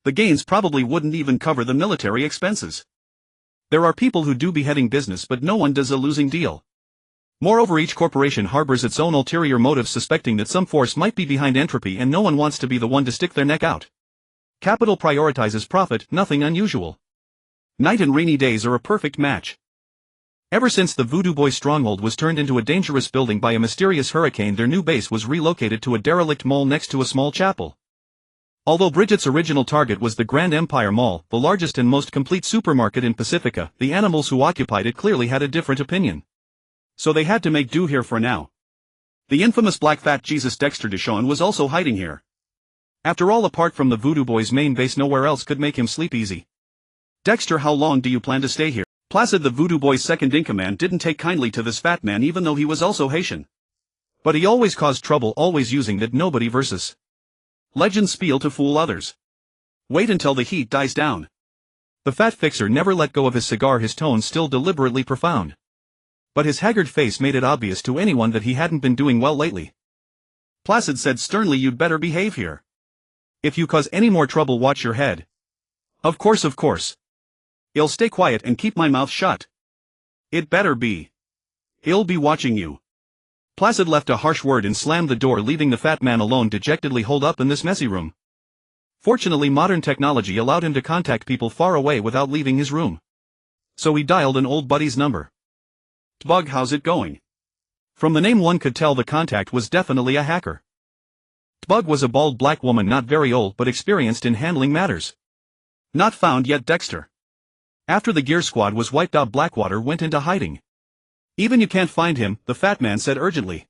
The gains probably wouldn't even cover the military expenses. There are people who do beheading business, but no one does a losing deal. Moreover, each corporation harbors its own ulterior motives, suspecting that some force might be behind entropy, and no one wants to be the one to stick their neck out. Capital prioritizes profit, nothing unusual. Night and rainy days are a perfect match. Ever since the Voodoo Boys' stronghold was turned into a dangerous building by a mysterious hurricane, their new base was relocated to a derelict mall next to a small chapel. Although Bridget's original target was the Grand Empire Mall, the largest and most complete supermarket in Pacifica, the animals who occupied it clearly had a different opinion. So they had to make do here for now. The infamous black fat Jesus Dexter Deshawn was also hiding here. After all, apart from the Voodoo Boys' main base, nowhere else could make him sleep easy. Dexter, how long do you plan to stay here? Placid, the Voodoo Boys' second-in-command, didn't take kindly to this fat man, even though he was also Haitian. But he always caused trouble, always using that nobody versus legend spiel to fool others. Wait until the heat dies down. The fat fixer never let go of his cigar, his tone still deliberately profound. But his haggard face made it obvious to anyone that he hadn't been doing well lately. Placid said sternly, "You'd better behave here. If you cause any more trouble, watch your head." Of course. I'll stay quiet and keep my mouth shut. It better be. I'll be watching you. Placid left a harsh word and slammed the door, leaving the fat man alone, dejectedly holed up in this messy room. Fortunately, modern technology allowed him to contact people far away without leaving his room. So he dialed an old buddy's number. "Bug, how's it going?" From the name one could tell the contact was definitely a hacker. Bug was a bald black woman, not very old but experienced in handling matters. "Not found yet, Dexter." After the gear squad was wiped out, Blackwater went into hiding. "Even you can't find him," the fat man said urgently.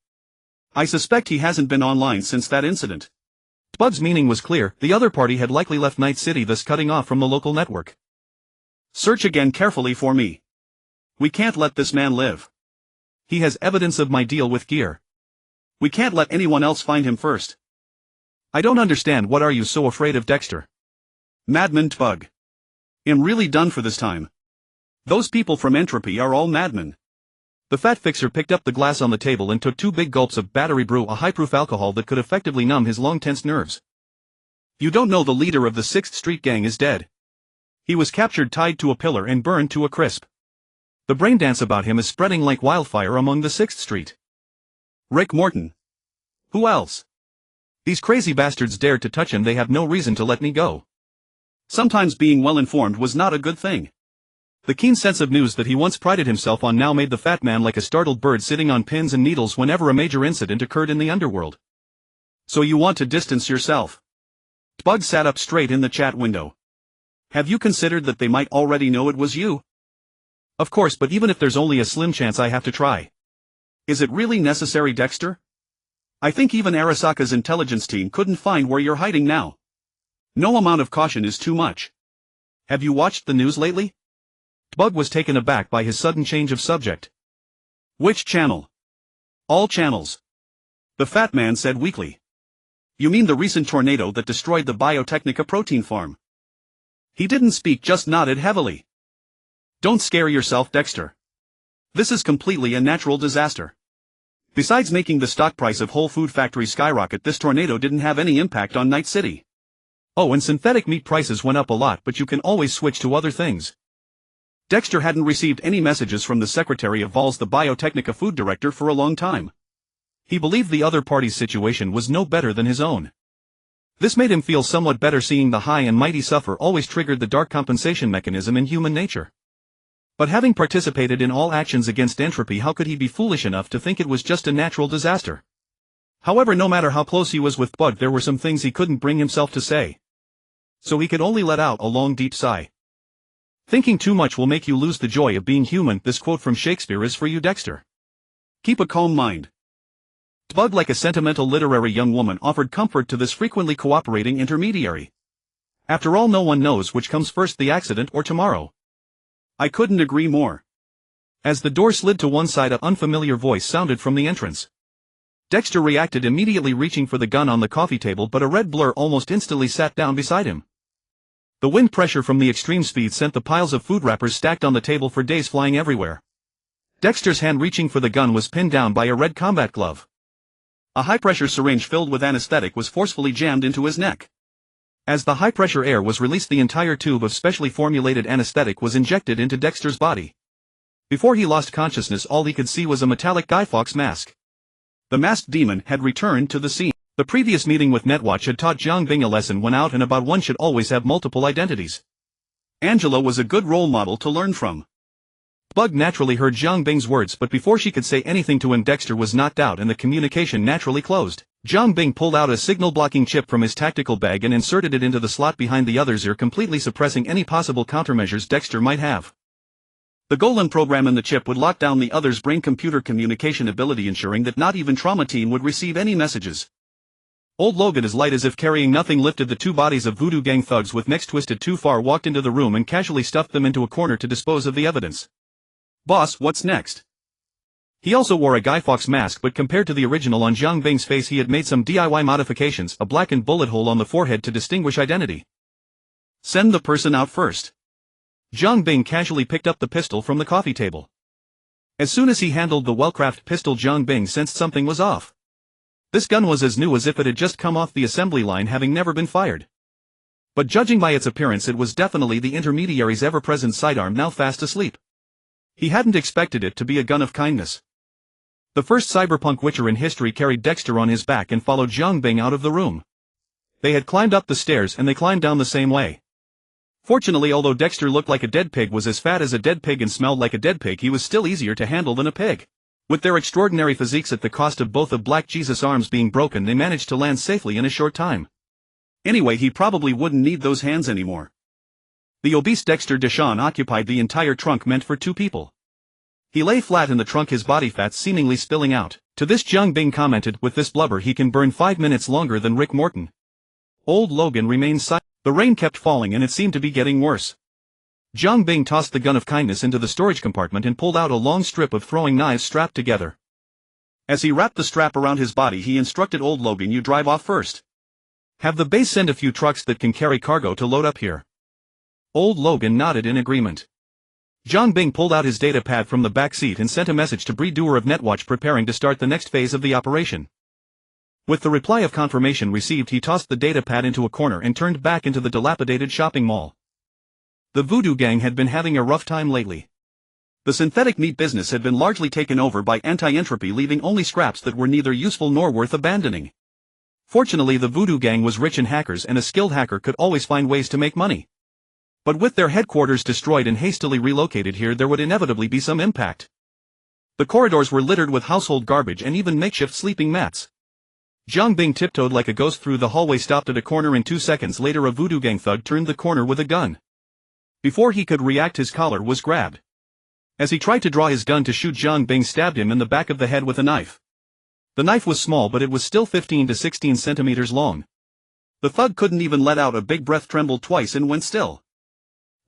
"I suspect he hasn't been online since that incident." Bug's meaning was clear: the other party had likely left Night City, thus cutting off from the local network. "Search again carefully for me. We can't let this man live. He has evidence of my deal with gear. We can't let anyone else find him first." "I don't understand. What are you so afraid of, Dexter?" "Madman, Bug. I'm really done for this time. Those people from Entropy are all madmen." The fat fixer picked up the glass on the table and took 2 big gulps of battery brew, a high-proof alcohol that could effectively numb his long tensed nerves. "You don't know the leader of the 6th Street gang is dead. He was captured, tied to a pillar and burned to a crisp. The braindance about him is spreading like wildfire among the 6th Street. Rick Morton. Who else? These crazy bastards dared to touch him. They have no reason to let me go." Sometimes being well-informed was not a good thing. The keen sense of news that he once prided himself on now made the fat man like a startled bird sitting on pins and needles whenever a major incident occurred in the underworld. "So you want to distance yourself?" Bug sat up straight in the chat window. "Have you considered that they might already know it was you?" "Of course, but even if there's only a slim chance, I have to try." "Is it really necessary, Dexter? I think even Arasaka's intelligence team couldn't find where you're hiding now. No amount of caution is too much. Have you watched the news lately?" Bug was taken aback by his sudden change of subject. "Which channel?" "All channels," the fat man said weakly. "You mean the recent tornado that destroyed the Biotechnica protein farm?" He didn't speak, just nodded heavily. "Don't scare yourself, Dexter. This is completely a natural disaster. Besides making the stock price of whole food factories skyrocket, this tornado didn't have any impact on Night City. Oh, and synthetic meat prices went up a lot, but you can always switch to other things." Dexter hadn't received any messages from the secretary of Vols, the Biotechnica food director, for a long time. He believed the other party's situation was no better than his own. This made him feel somewhat better. Seeing the high and mighty suffer always triggered the dark compensation mechanism in human nature. But having participated in all actions against entropy, how could he be foolish enough to think it was just a natural disaster? However, no matter how close he was with Bug, there were some things he couldn't bring himself to say. So he could only let out a long deep sigh. "Thinking too much will make you lose the joy of being human." This quote from Shakespeare is for you, Dexter. "Keep a calm mind." Bug, like a sentimental literary young woman, offered comfort to this frequently cooperating intermediary. After all, no one knows which comes first, the accident or tomorrow. "I couldn't agree more." As the door slid to one side, an unfamiliar voice sounded from the entrance. Dexter reacted immediately, reaching for the gun on the coffee table, but a red blur almost instantly sat down beside him. The wind pressure from the extreme speed sent the piles of food wrappers stacked on the table for days flying everywhere. Dexter's hand reaching for the gun was pinned down by a red combat glove. A high-pressure syringe filled with anesthetic was forcefully jammed into his neck. As the high-pressure air was released, the entire tube of specially formulated anesthetic was injected into Dexter's body. Before he lost consciousness, all he could see was a metallic Guy Fawkes mask. The masked demon had returned to the scene. The previous meeting with Netwatch had taught Jiang Bing a lesson when out and about: one should always have multiple identities. Angela was a good role model to learn from. Bug naturally heard Jiang Bing's words, but before she could say anything to him, Dexter was knocked out and the communication naturally closed. Jiang Bing pulled out a signal-blocking chip from his tactical bag and inserted it into the slot behind the other's ear, completely suppressing any possible countermeasures Dexter might have. The Golem program in the chip would lock down the other's brain-computer communication ability, ensuring that not even Trauma Team would receive any messages. Old Logan, as light as if carrying nothing, lifted the two bodies of Voodoo Gang thugs with necks twisted too far, walked into the room and casually stuffed them into a corner to dispose of the evidence. "Boss, what's next?" He also wore a Guy Fawkes mask, but compared to the original on Jiang Bing's face, he had made some DIY modifications, a blackened bullet hole on the forehead to distinguish identity. "Send the person out first." Jiang Bing casually picked up the pistol from the coffee table. As soon as he handled the well-crafted pistol, Jiang Bing sensed something was off. This gun was as new as if it had just come off the assembly line, having never been fired. But judging by its appearance, it was definitely the intermediary's ever-present sidearm, now fast asleep. He hadn't expected it to be a gun of kindness. The first cyberpunk witcher in history carried Dexter on his back and followed Jiang Bing out of the room. They had climbed up the stairs and they climbed down the same way. Fortunately, although Dexter looked like a dead pig, was as fat as a dead pig and smelled like a dead pig, he was still easier to handle than a pig. With their extraordinary physiques, at the cost of both of Black Jesus' arms being broken, they managed to land safely in a short time. Anyway, he probably wouldn't need those hands anymore. The obese Dexter Deshawn occupied the entire trunk meant for two people. He lay flat in the trunk, his body fat seemingly spilling out. To this, Jiang Bing commented, "With this blubber he can burn 5 minutes longer than Rick Morton." Old Logan remained silent. The rain kept falling and it seemed to be getting worse. Jiang Bing tossed the gun of kindness into the storage compartment and pulled out a long strip of throwing knives strapped together. As he wrapped the strap around his body, he instructed Old Logan, "You drive off first. Have the base send a few trucks that can carry cargo to load up here." Old Logan nodded in agreement. Jiang Bing pulled out his data pad from the back seat and sent a message to Bree Doer of Netwatch, preparing to start the next phase of the operation. With the reply of confirmation received, he tossed the data pad into a corner and turned back into the dilapidated shopping mall. The Voodoo Gang had been having a rough time lately. The synthetic meat business had been largely taken over by anti-entropy, leaving only scraps that were neither useful nor worth abandoning. Fortunately, the Voodoo Gang was rich in hackers, and a skilled hacker could always find ways to make money. But with their headquarters destroyed and hastily relocated here, there would inevitably be some impact. The corridors were littered with household garbage and even makeshift sleeping mats. Jiang Bing tiptoed like a ghost through the hallway, stopped at a corner, and 2 seconds later a Voodoo Gang thug turned the corner with a gun. Before he could react, his collar was grabbed. As he tried to draw his gun to shoot, Jiang Bing stabbed him in the back of the head with a knife. The knife was small, but it was still 15 to 16 centimeters long. The thug couldn't even let out a big breath, trembled twice and went still.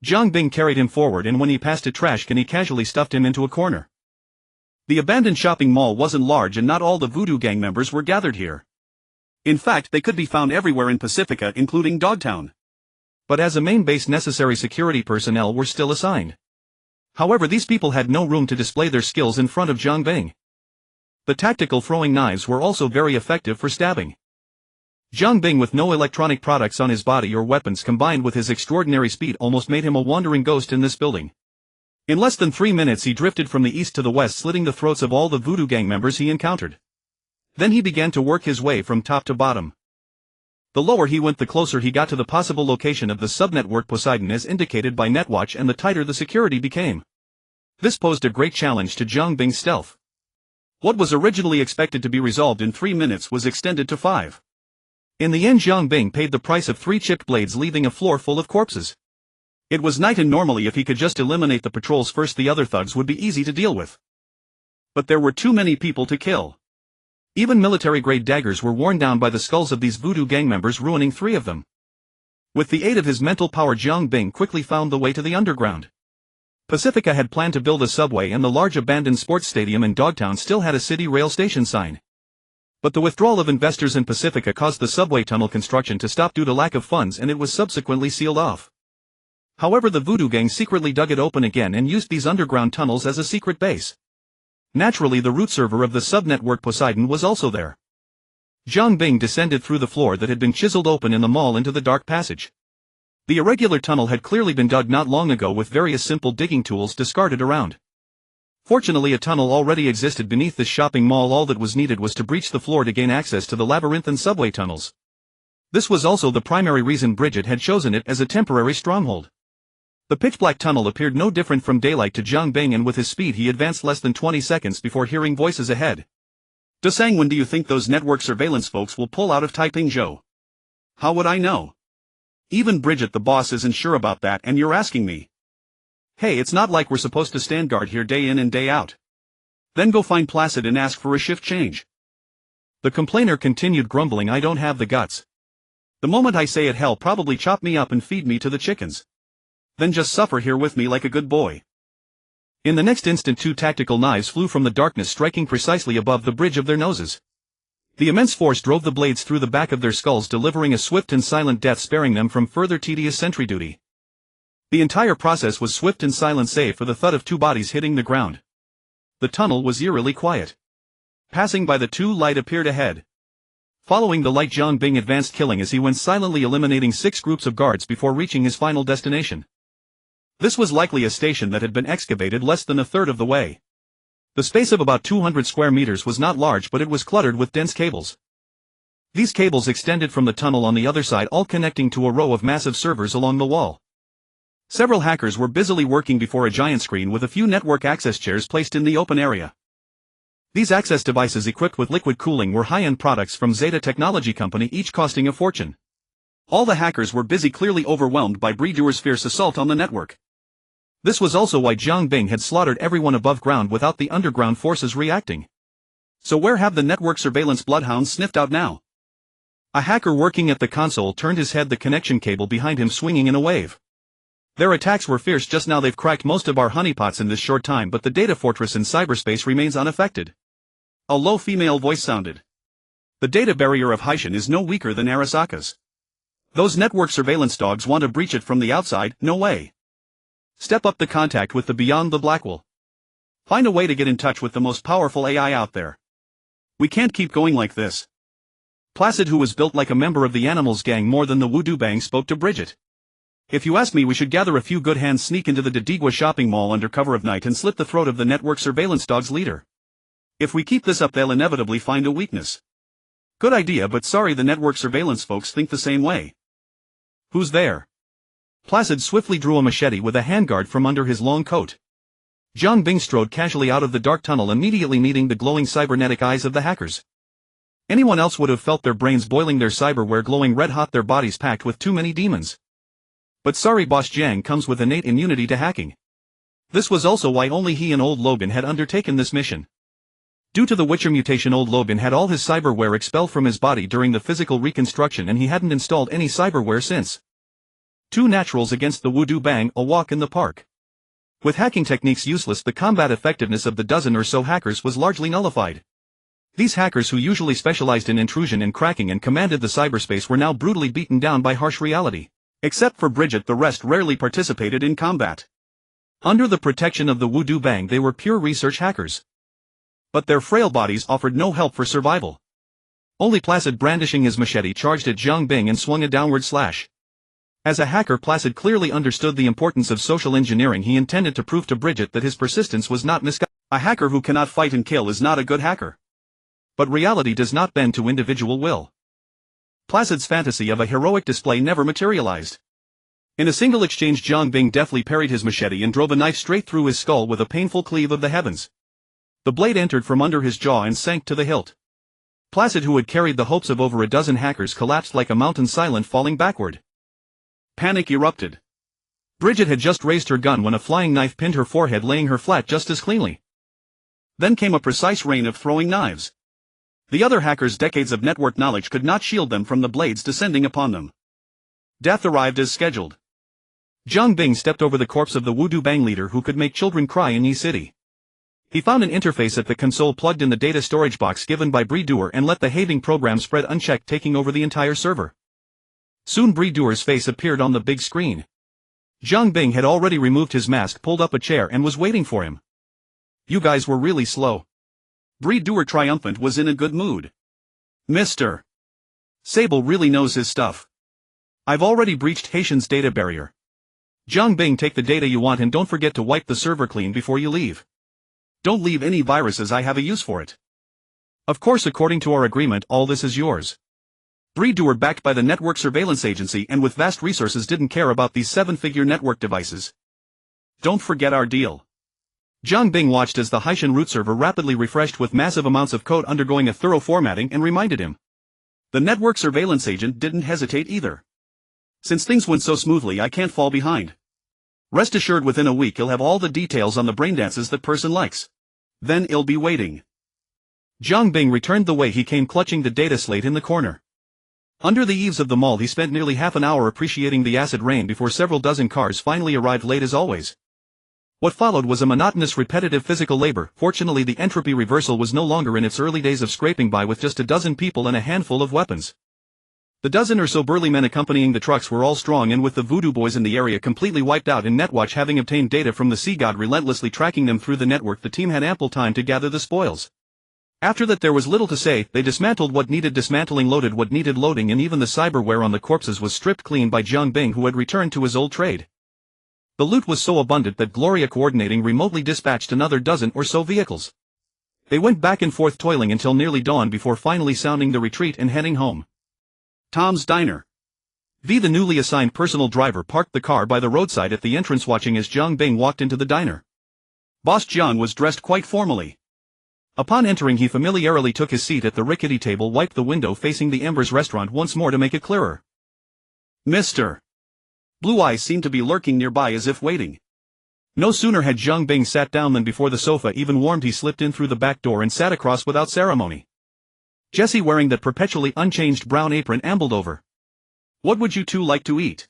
Jiang Bing carried him forward, and when he passed a trash can, he casually stuffed him into a corner. The abandoned shopping mall wasn't large, and not all the Voodoo Gang members were gathered here. In fact, they could be found everywhere in Pacifica, including Dogtown. But as a main base, necessary security personnel were still assigned. However, these people had no room to display their skills in front of Jiang Bing. The tactical throwing knives were also very effective for stabbing. Jiang Bing, with no electronic products on his body or weapons, combined with his extraordinary speed, almost made him a wandering ghost in this building. In less than 3 minutes he drifted from the east to the west, slitting the throats of all the Voodoo Gang members he encountered. Then he began to work his way from top to bottom. The lower he went, the closer he got to the possible location of the subnetwork Poseidon as indicated by Netwatch, and the tighter the security became. This posed a great challenge to Jiang Bing's stealth. What was originally expected to be resolved in 3 minutes was extended to 5. In the end, Jiang Bing paid the price of 3 chipped blades, leaving a floor full of corpses. It was night, and normally if he could just eliminate the patrols first, the other thugs would be easy to deal with. But there were too many people to kill. Even military-grade daggers were worn down by the skulls of these Voodoo Gang members, ruining 3 of them. With the aid of his mental power, Jiang Bing quickly found the way to the underground. Pacifica had planned to build a subway, and the large abandoned sports stadium in Dogtown still had a city rail station sign. But the withdrawal of investors in Pacifica caused the subway tunnel construction to stop due to lack of funds, and it was subsequently sealed off. However, the Voodoo Gang secretly dug it open again and used these underground tunnels as a secret base. Naturally, the root server of the subnetwork Poseidon was also there. Jiang Bing descended through the floor that had been chiseled open in the mall into the dark passage. The irregular tunnel had clearly been dug not long ago with various simple digging tools discarded around. Fortunately, a tunnel already existed beneath this shopping mall. All that was needed was to breach the floor to gain access to the labyrinthine subway tunnels. This was also the primary reason Bridget had chosen it as a temporary stronghold. The pitch-black tunnel appeared no different from daylight to Jiang Bing, and with his speed he advanced less than 20 seconds before hearing voices ahead. Desang, when do you think those network surveillance folks will pull out of Taipingzhou? How would I know? Even Bridget the boss isn't sure about that, and you're asking me. Hey, it's not like we're supposed to stand guard here day in and day out. Then go find Placid and ask for a shift change. The complainer continued grumbling. I don't have the guts. The moment I say it, hell probably chop me up and feed me to the chickens. Then just suffer here with me like a good boy. In the next instant, two tactical knives flew from the darkness, striking precisely above the bridge of their noses. The immense force drove the blades through the back of their skulls, delivering a swift and silent death, sparing them from further tedious sentry duty. The entire process was swift and silent, save for the thud of two bodies hitting the ground. The tunnel was eerily quiet. Passing by, the two light appeared ahead. Following the light, Jiang Bing advanced, killing as he went, silently eliminating 6 groups of guards before reaching his final destination. This was likely a station that had been excavated less than a third of the way. The space of about 200 square meters was not large, but it was cluttered with dense cables. These cables extended from the tunnel on the other side, all connecting to a row of massive servers along the wall. Several hackers were busily working before a giant screen with a few network access chairs placed in the open area. These access devices, equipped with liquid cooling, were high-end products from Zeta Technology Company, each costing a fortune. All the hackers were busy, clearly overwhelmed by Breedoer's fierce assault on the network. This was also why Jiang Bing had slaughtered everyone above ground without the underground forces reacting. So where have the network surveillance bloodhounds sniffed out now? A hacker working at the console turned his head, the connection cable behind him swinging in a wave. Their attacks were fierce just now. They've cracked most of our honeypots in this short time, but the data fortress in cyberspace remains unaffected. A low female voice sounded. The data barrier of Haishan is no weaker than Arasaka's. Those network surveillance dogs want to breach it from the outside. No way. Step up the contact with the Beyond the Blackwall. Find a way to get in touch with the most powerful AI out there. We can't keep going like this. Placid, who was built like a member of the Animals gang more than the Voodoo Bang, spoke to Bridget. If you ask me, we should gather a few good hands, sneak into the Dadigua shopping mall under cover of night, and slit the throat of the network surveillance dog's leader. If we keep this up, they'll inevitably find a weakness. Good idea, but sorry, the network surveillance folks think the same way. Who's there? Placid swiftly drew a machete with a handguard from under his long coat. Jiang Bing strode casually out of the dark tunnel, immediately meeting the glowing cybernetic eyes of the hackers. Anyone else would have felt their brains boiling, their cyberware glowing red-hot, their bodies packed with too many demons. But sorry, Boss Jiang comes with innate immunity to hacking. This was also why only he and Old Logan had undertaken this mission. Due to the Witcher mutation, Old Logan had all his cyberware expelled from his body during the physical reconstruction, and he hadn't installed any cyberware since. Two naturals against the Voodoo Bang, a walk in the park. With hacking techniques useless, the combat effectiveness of the dozen or so hackers was largely nullified. These hackers, who usually specialized in intrusion and cracking and commanded the cyberspace, were now brutally beaten down by harsh reality. Except for Bridget, the rest rarely participated in combat. Under the protection of the Voodoo Bang, they were pure research hackers. But their frail bodies offered no help for survival. Only Placid, brandishing his machete, charged at Jiang Bing and swung a downward slash. As a hacker, Placid clearly understood the importance of social engineering. He intended to prove to Bridget that his persistence was not misguided. A hacker who cannot fight and kill is not a good hacker. But reality does not bend to individual will. Placid's fantasy of a heroic display never materialized. In a single exchange, Jiang Bing deftly parried his machete and drove a knife straight through his skull with a painful cleave of the heavens. The blade entered from under his jaw and sank to the hilt. Placid, who had carried the hopes of over a dozen hackers, collapsed like a mountain, silent, falling backward. Panic erupted. Bridget had just raised her gun when a flying knife pinned her forehead, laying her flat just as cleanly. Then came a precise rain of throwing knives. The other hackers' decades of network knowledge could not shield them from the blades descending upon them. Death arrived as scheduled. Jiang Bing stepped over the corpse of the Voodoo Bang leader, who could make children cry in Yi City. He found an interface at the console, plugged in the data storage box given by Breedoer, and let the having program spread unchecked, taking over the entire server. Soon Breedoer's face appeared on the big screen. Jiang Bing had already removed his mask, pulled up a chair, and was waiting for him. You guys were really slow. Breedoer, triumphant, was in a good mood. Mr. Sable really knows his stuff. I've already breached Haitian's data barrier. Jiang Bing, take the data you want and don't forget to wipe the server clean before you leave. Don't leave any viruses, I have a use for it. Of course, according to our agreement, all this is yours. Breed were backed by the network surveillance agency and with vast resources didn't care about these 7-figure network devices. Don't forget our deal. Jiang Bing watched as the Haitian root server rapidly refreshed with massive amounts of code undergoing a thorough formatting and reminded him. The network surveillance agent didn't hesitate either. Since things went so smoothly, I can't fall behind. Rest assured, within a week he'll have all the details on the braindances that person likes. Then he'll be waiting. Jiang Bing returned the way he came, clutching the data slate in the corner. Under the eaves of the mall he spent nearly half an hour appreciating the acid rain before several dozen cars finally arrived late as always. What followed was a monotonous, repetitive physical labor. Fortunately, the entropy reversal was no longer in its early days of scraping by with just a dozen people and a handful of weapons. The dozen or so burly men accompanying the trucks were all strong, and with the voodoo boys in the area completely wiped out and Netwatch having obtained data from the sea god relentlessly tracking them through the network, the team had ample time to gather the spoils. After that there was little to say. They dismantled what needed dismantling, loaded what needed loading, and even the cyberware on the corpses was stripped clean by Jiang Bing, who had returned to his old trade. The loot was so abundant that Gloria, coordinating remotely, dispatched another dozen or so vehicles. They went back and forth toiling until nearly dawn before finally sounding the retreat and heading home. Tom's Diner. V, the newly assigned personal driver, parked the car by the roadside at the entrance, watching as Jiang Bing walked into the diner. Boss Jiang was dressed quite formally. Upon entering he familiarly took his seat at the rickety table, wiped the window facing the Embers restaurant once more to make it clearer. Mr. Blue Eyes seemed to be lurking nearby as if waiting. No sooner had Jiang Bing sat down than before the sofa even warmed he slipped in through the back door and sat across without ceremony. Jessie, wearing that perpetually unchanged brown apron, ambled over. What would you two like to eat?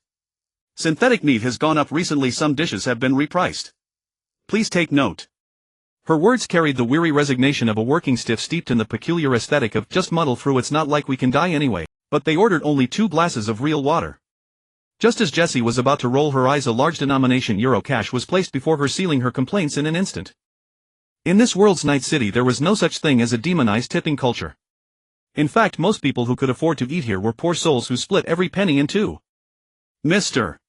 Synthetic meat has gone up recently, some dishes have been repriced. Please take note. Her words carried the weary resignation of a working stiff steeped in the peculiar aesthetic of just muddle through, it's not like we can die anyway. But they ordered only 2 glasses of real water. Just as Jessie was about to roll her eyes, a large denomination euro cash was placed before her, sealing her complaints in an instant. In this world's night city there was no such thing as a demonized tipping culture. In fact, most people who could afford to eat here were poor souls who split every penny in two. Mr.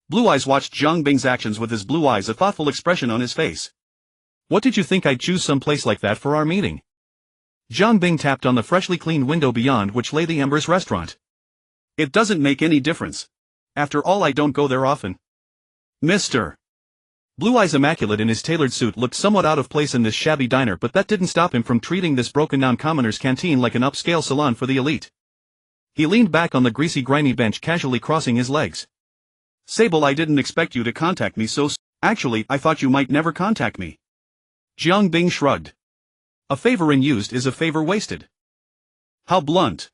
Blue Eyes watched Jiang Bing's actions with his blue eyes, a thoughtful expression on his face. What did you think I'd choose some place like that for our meeting? Jiang Bing tapped on the freshly cleaned window beyond which lay the Embers restaurant. It doesn't make any difference. After all, I don't go there often. Mr. Blue Eyes, immaculate in his tailored suit, looked somewhat out of place in this shabby diner, but that didn't stop him from treating this broken-down commoner's canteen like an upscale salon for the elite. He leaned back on the greasy, grimy bench, casually crossing his legs. Sable, I didn't expect you to contact me so soon. Actually, I thought you might never contact me. Jiang Bing shrugged. A favor unused is a favor wasted. How blunt.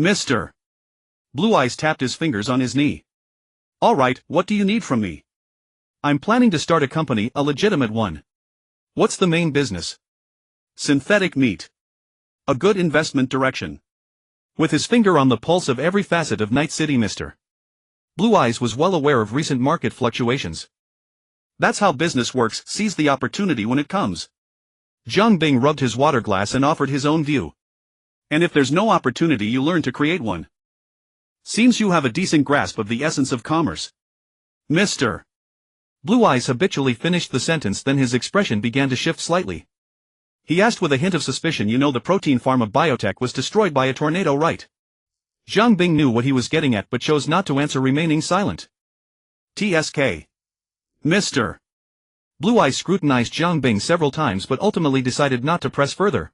Mr. Blue Eyes tapped his fingers on his knee. All right, what do you need from me? I'm planning to start a company, a legitimate one. What's the main business? Synthetic meat. A good investment direction. With his finger on the pulse of every facet of Night City, Mr. Blue Eyes was well aware of recent market fluctuations. That's how business works, seize the opportunity when it comes. Jiang Bing rubbed his water glass and offered his own view. And if there's no opportunity, you learn to create one. Seems you have a decent grasp of the essence of commerce. Mr. Blue Eyes habitually finished the sentence, then his expression began to shift slightly. He asked with a hint of suspicion, you know the protein farm of biotech was destroyed by a tornado, right? Jiang Bing knew what he was getting at but chose not to answer, remaining silent. TSK. Mr. Blue Eyes scrutinized Jiang Bing several times but ultimately decided not to press further.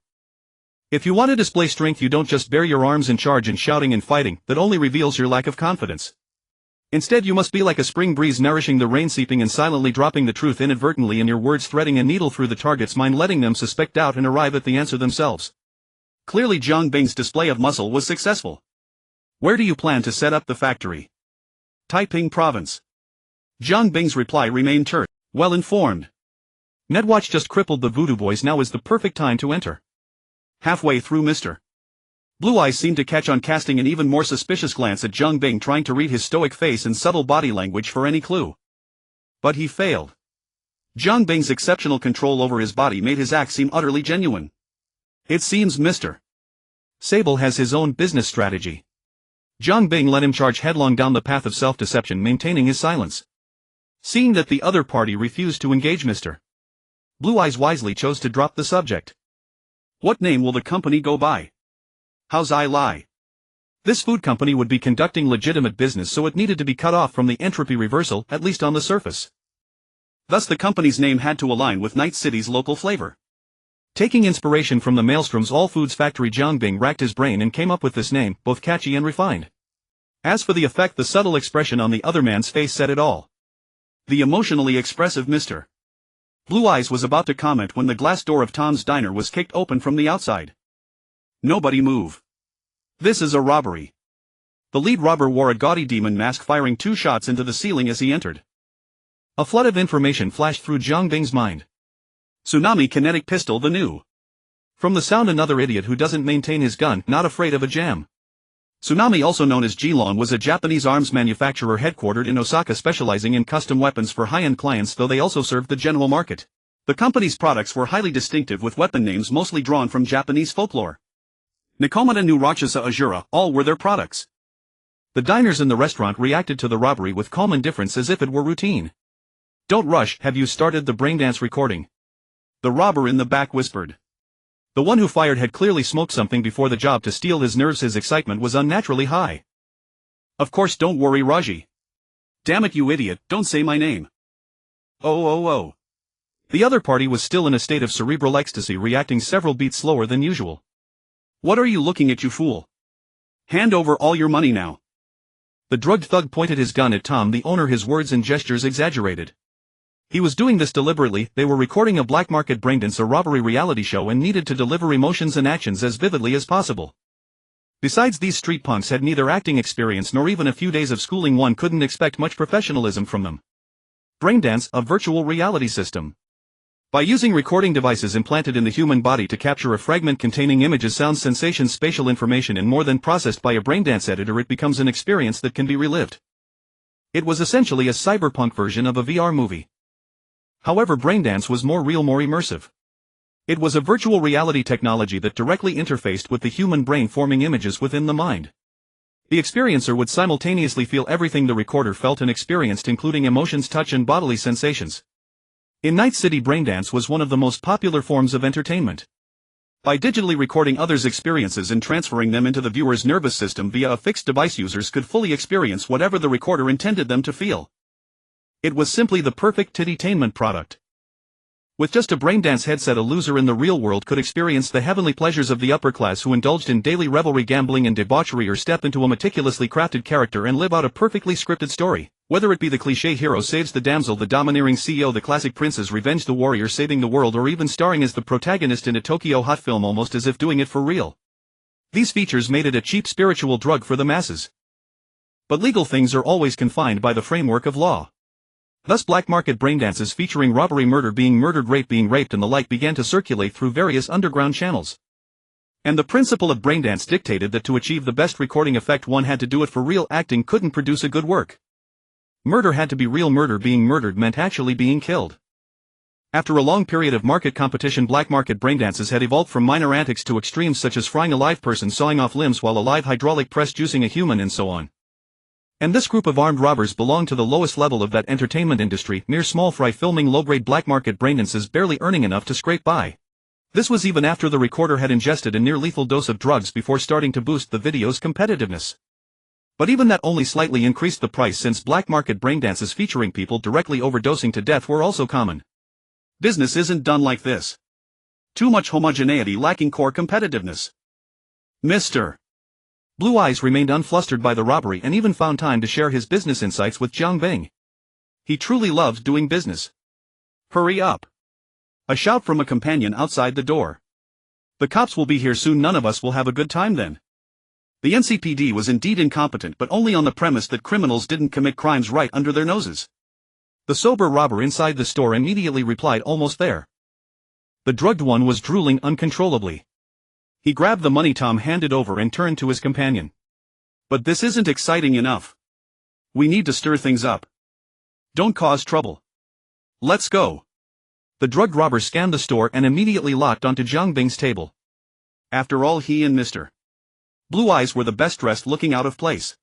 If you want to display strength, you don't just bare your arms and charge in shouting and fighting, that only reveals your lack of confidence. Instead, you must be like a spring breeze, nourishing the rain, seeping and silently dropping the truth inadvertently in your words, threading a needle through the target's mind, letting them suspect doubt and arrive at the answer themselves. Clearly Jiang Bing's display of muscle was successful. Where do you plan to set up the factory? Taiping Province. Jiang Bing's reply remained terse. Well informed. Netwatch just crippled the voodoo boys, now is the perfect time to enter. Halfway through, Mr. Blue Eyes seemed to catch on, casting an even more suspicious glance at Jiang Bing, trying to read his stoic face and subtle body language for any clue. But he failed. Jiang Bing's exceptional control over his body made his act seem utterly genuine. It seems Mr. Sable has his own business strategy. Jiang Bing let him charge headlong down the path of self-deception, maintaining his silence. Seeing that the other party refused to engage, Mr. Blue Eyes wisely chose to drop the subject. What name will the company go by? How's I lie? This food company would be conducting legitimate business, so it needed to be cut off from the entropy reversal, at least on the surface. Thus the company's name had to align with Night City's local flavor. Taking inspiration from the Maelstrom's All Foods factory, Jiang Bing racked his brain and came up with this name, both catchy and refined. As for the effect, the subtle expression on the other man's face said it all. The emotionally expressive Mr. Blue Eyes was about to comment when the glass door of Tom's diner was kicked open from the outside. Nobody move. This is a robbery. The lead robber wore a gaudy demon mask, firing 2 shots into the ceiling as he entered. A flood of information flashed through Jiang Bing's mind. Tsunami kinetic pistol, the new. From the sound, another idiot who doesn't maintain his gun, not afraid of a jam. Tsunami, also known as Jilon, was a Japanese arms manufacturer headquartered in Osaka, specializing in custom weapons for high-end clients, though they also served the general market. The company's products were highly distinctive, with weapon names mostly drawn from Japanese folklore. Nikomata no Rakshasa Ajura, all were their products. The diners in the restaurant reacted to the robbery with calm indifference, as if it were routine. Don't rush, have you started the braindance recording? The robber in the back whispered. The one who fired had clearly smoked something before the job to steal his nerves. His excitement was unnaturally high. Of course, don't worry, Raji. Damn it, you idiot, don't say my name. Oh. The other party was still in a state of cerebral ecstasy, reacting several beats slower than usual. What are you looking at, you fool? Hand over all your money now. The drugged thug pointed his gun at Tom the owner, his words and gestures exaggerated. He was doing this deliberately. They were recording a black market braindance, a robbery reality show, and needed to deliver emotions and actions as vividly as possible. Besides, these street punks had neither acting experience nor even a few days of schooling. One couldn't expect much professionalism from them. Braindance, a virtual reality system. By using recording devices implanted in the human body to capture a fragment containing images, sounds, sensations, spatial information, and more, then processed by a braindance editor, it becomes an experience that can be relived. It was essentially a cyberpunk version of a VR movie. However, braindance was more real, more immersive. It was a virtual reality technology that directly interfaced with the human brain, forming images within the mind. The experiencer would simultaneously feel everything the recorder felt and experienced, including emotions, touch, and bodily sensations. In Night City, braindance was one of the most popular forms of entertainment. By digitally recording others' experiences and transferring them into the viewer's nervous system via a fixed device, users could fully experience whatever the recorder intended them to feel. It was simply the perfect tittytainment product. With just a braindance headset, a loser in the real world could experience the heavenly pleasures of the upper class who indulged in daily revelry, gambling, and debauchery, or step into a meticulously crafted character and live out a perfectly scripted story. Whether it be the cliché hero saves the damsel, the domineering CEO, the classic princess revenge the warrior saving the world, or even starring as the protagonist in a Tokyo hot film, almost as if doing it for real. These features made it a cheap spiritual drug for the masses. But legal things are always confined by the framework of law. Thus, black market braindances featuring robbery, murder, being murdered, rape, being raped, and the like began to circulate through various underground channels. And the principle of braindance dictated that to achieve the best recording effect, one had to do it for real. Acting couldn't produce a good work. Murder had to be real. Murder, being murdered, meant actually being killed. After a long period of market competition, black market braindances had evolved from minor antics to extremes such as frying a live person, sawing off limbs while alive, hydraulic press juicing a human, and so on. And this group of armed robbers belonged to the lowest level of that entertainment industry, mere small fry filming low-grade black market braindances, barely earning enough to scrape by. This was even after the recorder had ingested a near-lethal dose of drugs before starting to boost the video's competitiveness. But even that only slightly increased the price, since black market braindances featuring people directly overdosing to death were also common. Business isn't done like this. Too much homogeneity, lacking core competitiveness. Mr. Blue Eyes remained unflustered by the robbery and even found time to share his business insights with Jiang Bing. He truly loved doing business. Hurry up. A shout from a companion outside the door. The cops will be here soon. None of us will have a good time then. The NCPD was indeed incompetent, but only on the premise that criminals didn't commit crimes right under their noses. The sober robber inside the store immediately replied, almost there. The drugged one was drooling uncontrollably. He grabbed the money Tom handed over and turned to his companion. But this isn't exciting enough. We need to stir things up. Don't cause trouble. Let's go. The drugged robber scanned the store and immediately locked onto Jiang Bing's table. After all, he and Mr. Blue Eyes were the best dressed, looking out of place.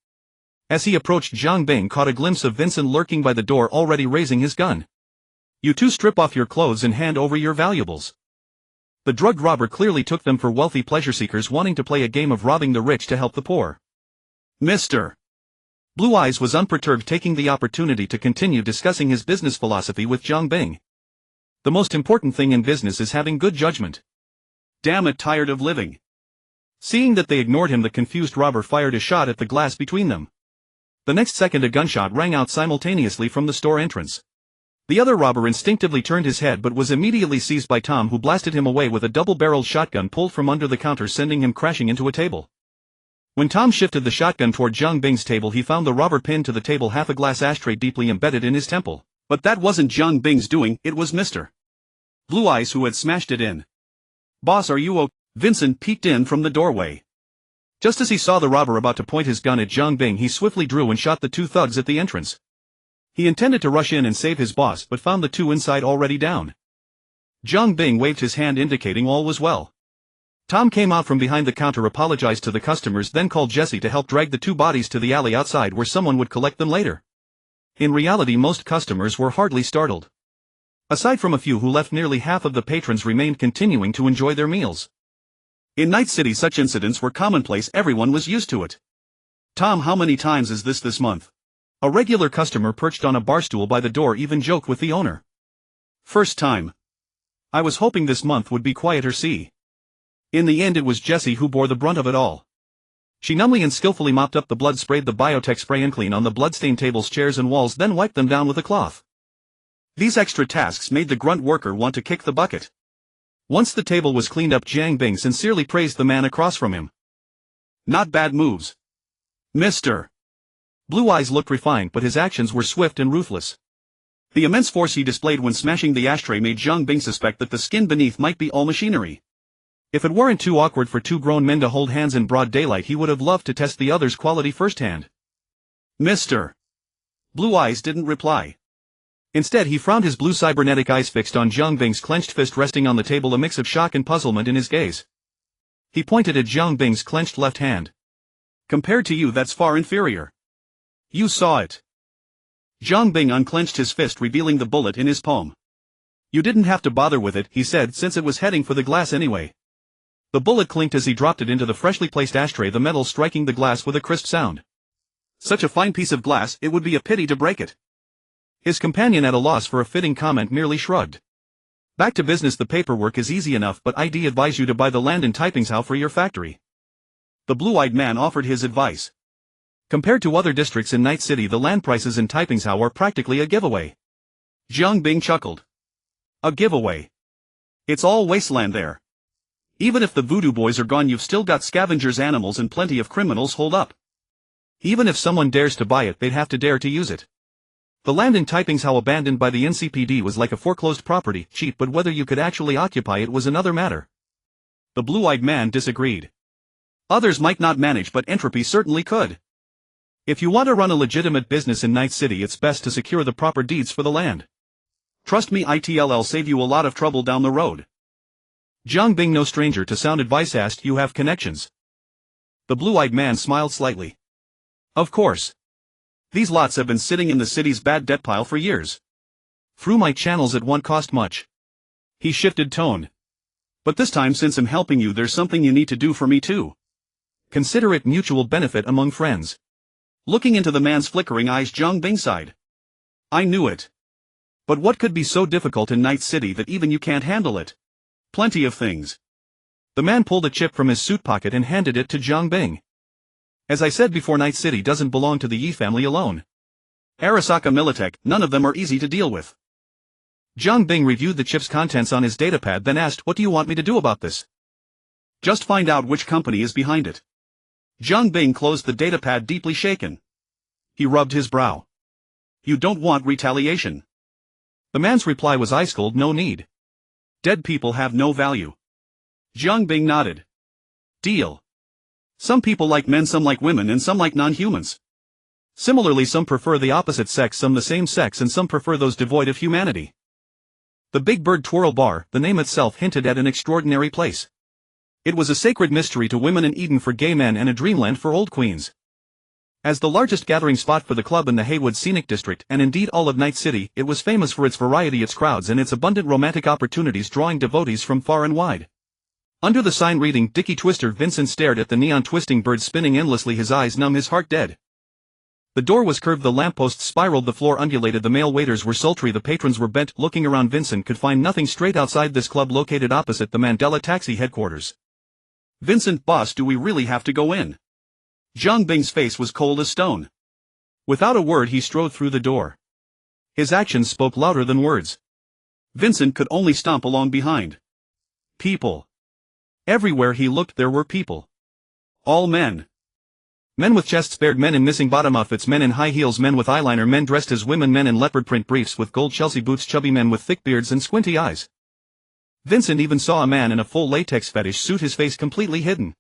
As he approached, Jiang Bing caught a glimpse of Vincent lurking by the door, already raising his gun. You two strip off your clothes and hand over your valuables. The drugged robber clearly took them for wealthy pleasure seekers wanting to play a game of robbing the rich to help the poor. Mr. Blue Eyes was unperturbed, taking the opportunity to continue discussing his business philosophy with Jiang Bing. The most important thing in business is having good judgment. Damn it, tired of living. Seeing that they ignored him, the confused robber fired a shot at the glass between them. The next second a gunshot rang out simultaneously from the store entrance. The other robber instinctively turned his head but was immediately seized by Tom, who blasted him away with a double-barreled shotgun pulled from under the counter, sending him crashing into a table. When Tom shifted the shotgun toward Jiang Bing's table, he found the robber pinned to the table, half a glass ashtray deeply embedded in his temple. But that wasn't Jiang Bing's doing, it was Mr. Blue Eyes who had smashed it in. "Boss, are you Vincent peeked in from the doorway. Just as he saw the robber about to point his gun at Jiang Bing, he swiftly drew and shot the two thugs at the entrance. He intended to rush in and save his boss, but found the two inside already down. Jiang Bing waved his hand indicating all was well. Tom came out from behind the counter, apologized to the customers, then called Jesse to help drag the two bodies to the alley outside where someone would collect them later. In reality, most customers were hardly startled. Aside from a few who left, nearly half of the patrons remained, continuing to enjoy their meals. In Night City, such incidents were commonplace, everyone was used to it. "Tom, how many times is this month?" A regular customer perched on a bar stool by the door even joked with the owner. "First time. I was hoping this month would be quieter, see." In the end, it was Jessie who bore the brunt of it all. She numbly and skillfully mopped up the blood, sprayed the biotech spray and clean on the bloodstained tables, chairs and walls, then wiped them down with a cloth. These extra tasks made the grunt worker want to kick the bucket. Once the table was cleaned up, Jiang Bing sincerely praised the man across from him. "Not bad moves. Mr. Blue Eyes looked refined, but his actions were swift and ruthless. The immense force he displayed when smashing the ashtray made Jiang Bing suspect that the skin beneath might be all machinery. If it weren't too awkward for two grown men to hold hands in broad daylight, he would have loved to test the other's quality firsthand. Mr. Blue Eyes didn't reply. Instead, he frowned, his blue cybernetic eyes fixed on Jiang Bing's clenched fist resting on the table, a mix of shock and puzzlement in his gaze. He pointed at Jiang Bing's clenched left hand. "Compared to you, that's far inferior. You saw it." Jiang Bing unclenched his fist, revealing the bullet in his palm. "You didn't have to bother with it," he said, "since it was heading for the glass anyway." The bullet clinked as he dropped it into the freshly placed ashtray, the metal striking the glass with a crisp sound. "Such a fine piece of glass, it would be a pity to break it." His companion, at a loss for a fitting comment, merely shrugged. "Back to business, the paperwork is easy enough, but I'd advise you to buy the land in Taipingshao for your factory." The blue-eyed man offered his advice. Compared to other districts in Night City, the land prices in Taipingshao are practically a giveaway. Jiang Bing chuckled. "A giveaway? It's all wasteland there. Even if the voodoo boys are gone, you've still got scavengers, animals and plenty of criminals holed up. Even if someone dares to buy it, they'd have to dare to use it. The land in Taipingshao abandoned by the NCPD was like a foreclosed property, cheap, but whether you could actually occupy it was another matter." The blue-eyed man disagreed. "Others might not manage, but entropy certainly could. If you want to run a legitimate business in Night City, it's best to secure the proper deeds for the land. Trust me, it'll save you a lot of trouble down the road." Jiang Bing, no stranger to sound advice, asked, "You have connections?" The blue-eyed man smiled slightly. "Of course. These lots have been sitting in the city's bad debt pile for years. Through my channels, it won't cost much." He shifted tone. "But this time, since I'm helping you, there's something you need to do for me too. Consider it mutual benefit among friends." Looking into the man's flickering eyes, Jiang Bing sighed. "I knew it. But what could be so difficult in Night City that even you can't handle it?" "Plenty of things." The man pulled a chip from his suit pocket and handed it to Jiang Bing. "As I said before, Night City doesn't belong to the Yi family alone. Arasaka Militech, none of them are easy to deal with." Jiang Bing reviewed the chip's contents on his datapad, then asked, "What do you want me to do about this?" "Just find out which company is behind it." Jiang Bing closed the datapad, deeply shaken. He rubbed his brow. "You don't want retaliation?" The man's reply was ice cold, "No need. Dead people have no value." Jiang Bing nodded. "Deal. Some people like men, some like women, and some like non-humans. Similarly, some prefer the opposite sex, some the same sex, and some prefer those devoid of humanity." The Big Bird Twirl Bar, the name itself hinted at an extraordinary place. It was a sacred mystery to women, in Eden for gay men, and a dreamland for old queens. As the largest gathering spot for the club in the Heywood Scenic District and indeed all of Night City, it was famous for its variety, its crowds and its abundant romantic opportunities, drawing devotees from far and wide. Under the sign reading Dicky Twister, Vincent stared at the neon twisting birds spinning endlessly, his eyes numb, his heart dead. The door was curved, the lampposts spiraled, the floor undulated, the male waiters were sultry, the patrons were bent. Looking around, Vincent could find nothing straight outside this club located opposite the Mandela taxi headquarters. Vincent, boss, do we really have to go in? Zhang Bing's face was cold as stone. Without a word he strode through the door. His actions spoke louder than words. Vincent could only stomp along behind. People. Everywhere he looked there were people. All men. Men with chests bared, men in missing bottom outfits, men in high heels, men with eyeliner, men dressed as women, men in leopard print briefs with gold Chelsea boots, chubby men with thick beards and squinty eyes. Vincent even saw a man in a full latex fetish suit, his face completely hidden.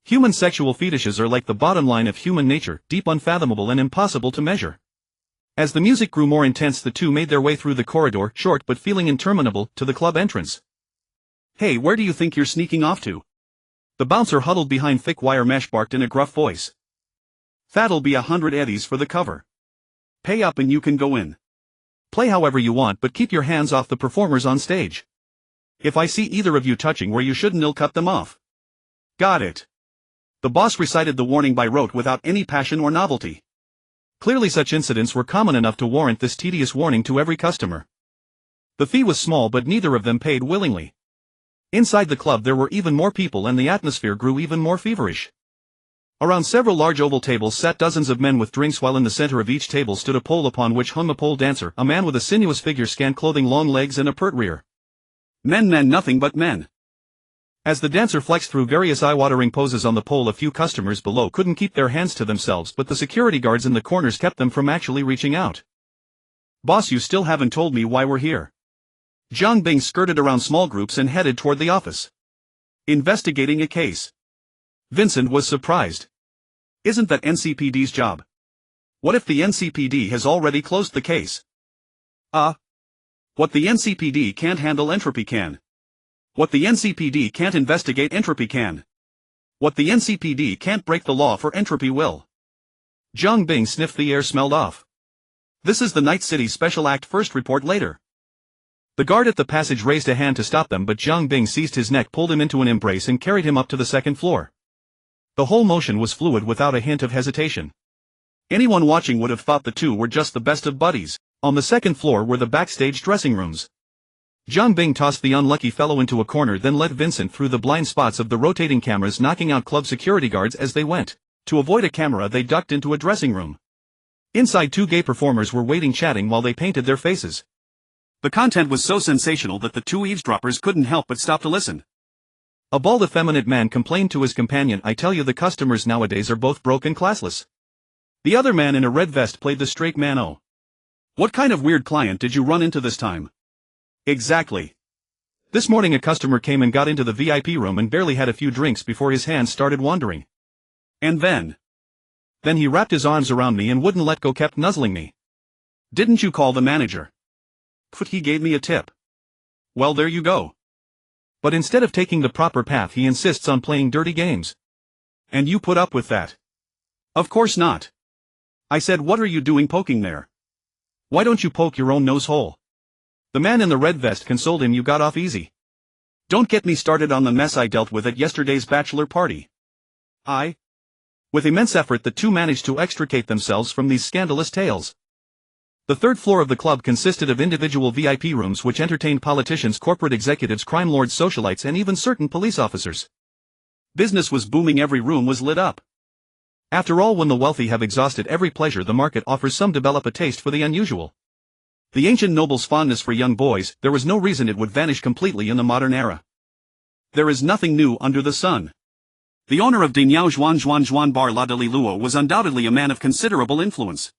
Human sexual fetishes are like the bottom line of human nature, deep, unfathomable and impossible to measure. As the music grew more intense, the two made their way through the corridor, short but feeling interminable, to the club entrance. Hey, where do you think you're sneaking off to? The bouncer huddled behind thick wire mesh barked in a gruff voice. That'll be 100 eddies for the cover. Pay up and you can go in. Play however you want, but keep your hands off the performers on stage. If I see either of you touching where you shouldn't, I'll cut them off. Got it. The boss recited the warning by rote without any passion or novelty. Clearly such incidents were common enough to warrant this tedious warning to every customer. The fee was small, but neither of them paid willingly. Inside the club there were even more people and the atmosphere grew even more feverish. Around several large oval tables sat dozens of men with drinks, while in the center of each table stood a pole upon which hung a pole dancer, a man with a sinuous figure, scant clothing, long legs and a pert rear. Men, nothing but men. As the dancer flexed through various eye-watering poses on the pole, a few customers below couldn't keep their hands to themselves, but the security guards in the corners kept them from actually reaching out. Boss, you still haven't told me why we're here. Zhang Bing skirted around small groups and headed toward the office. Investigating a case. Vincent was surprised. Isn't that NCPD's job? What if the NCPD has already closed the case? What the NCPD can't handle, entropy can. What the NCPD can't investigate, entropy can. What the NCPD can't break the law for, entropy will. Zhang Bing sniffed the air, smelled off. This is the Night City Special Act, first report later. The guard at the passage raised a hand to stop them, but Zhang Bing seized his neck, pulled him into an embrace and carried him up to the second floor. The whole motion was fluid, without a hint of hesitation. Anyone watching would have thought the two were just the best of buddies. On the second floor were the backstage dressing rooms. Zhang Bing tossed the unlucky fellow into a corner, then led Vincent through the blind spots of the rotating cameras, knocking out club security guards as they went. To avoid a camera, they ducked into a dressing room. Inside, two gay performers were waiting, chatting while they painted their faces. The content was so sensational that the two eavesdroppers couldn't help but stop to listen. A bald, effeminate man complained to his companion, "I tell you, the customers nowadays are both broke and classless." The other man in a red vest played the straight man. "Oh. What kind of weird client did you run into this time?" "Exactly. This morning a customer came and got into the VIP room and barely had a few drinks before his hands started wandering. And then he wrapped his arms around me and wouldn't let go, kept nuzzling me." "Didn't you call the manager?" "But he gave me a tip." "Well, there you go. But instead of taking the proper path, he insists on playing dirty games." "And you put up with that?" "Of course not. I said, what are you doing poking there?" "Why don't you poke your own nose hole?" The man in the red vest consoled him. "You got off easy." "Don't get me started on the mess I dealt with at yesterday's bachelor party." With immense effort the two managed to extricate themselves from these scandalous tales. The third floor of the club consisted of individual VIP rooms which entertained politicians, corporate executives, crime lords, socialites and even certain police officers. Business was booming, every room was lit up. After all, when the wealthy have exhausted every pleasure the market offers, some develop a taste for the unusual. The ancient noble's fondness for young boys, there was no reason it would vanish completely in the modern era. There is nothing new under the sun. The owner of Dinyao Zhuan Bar La de Luo was undoubtedly a man of considerable influence.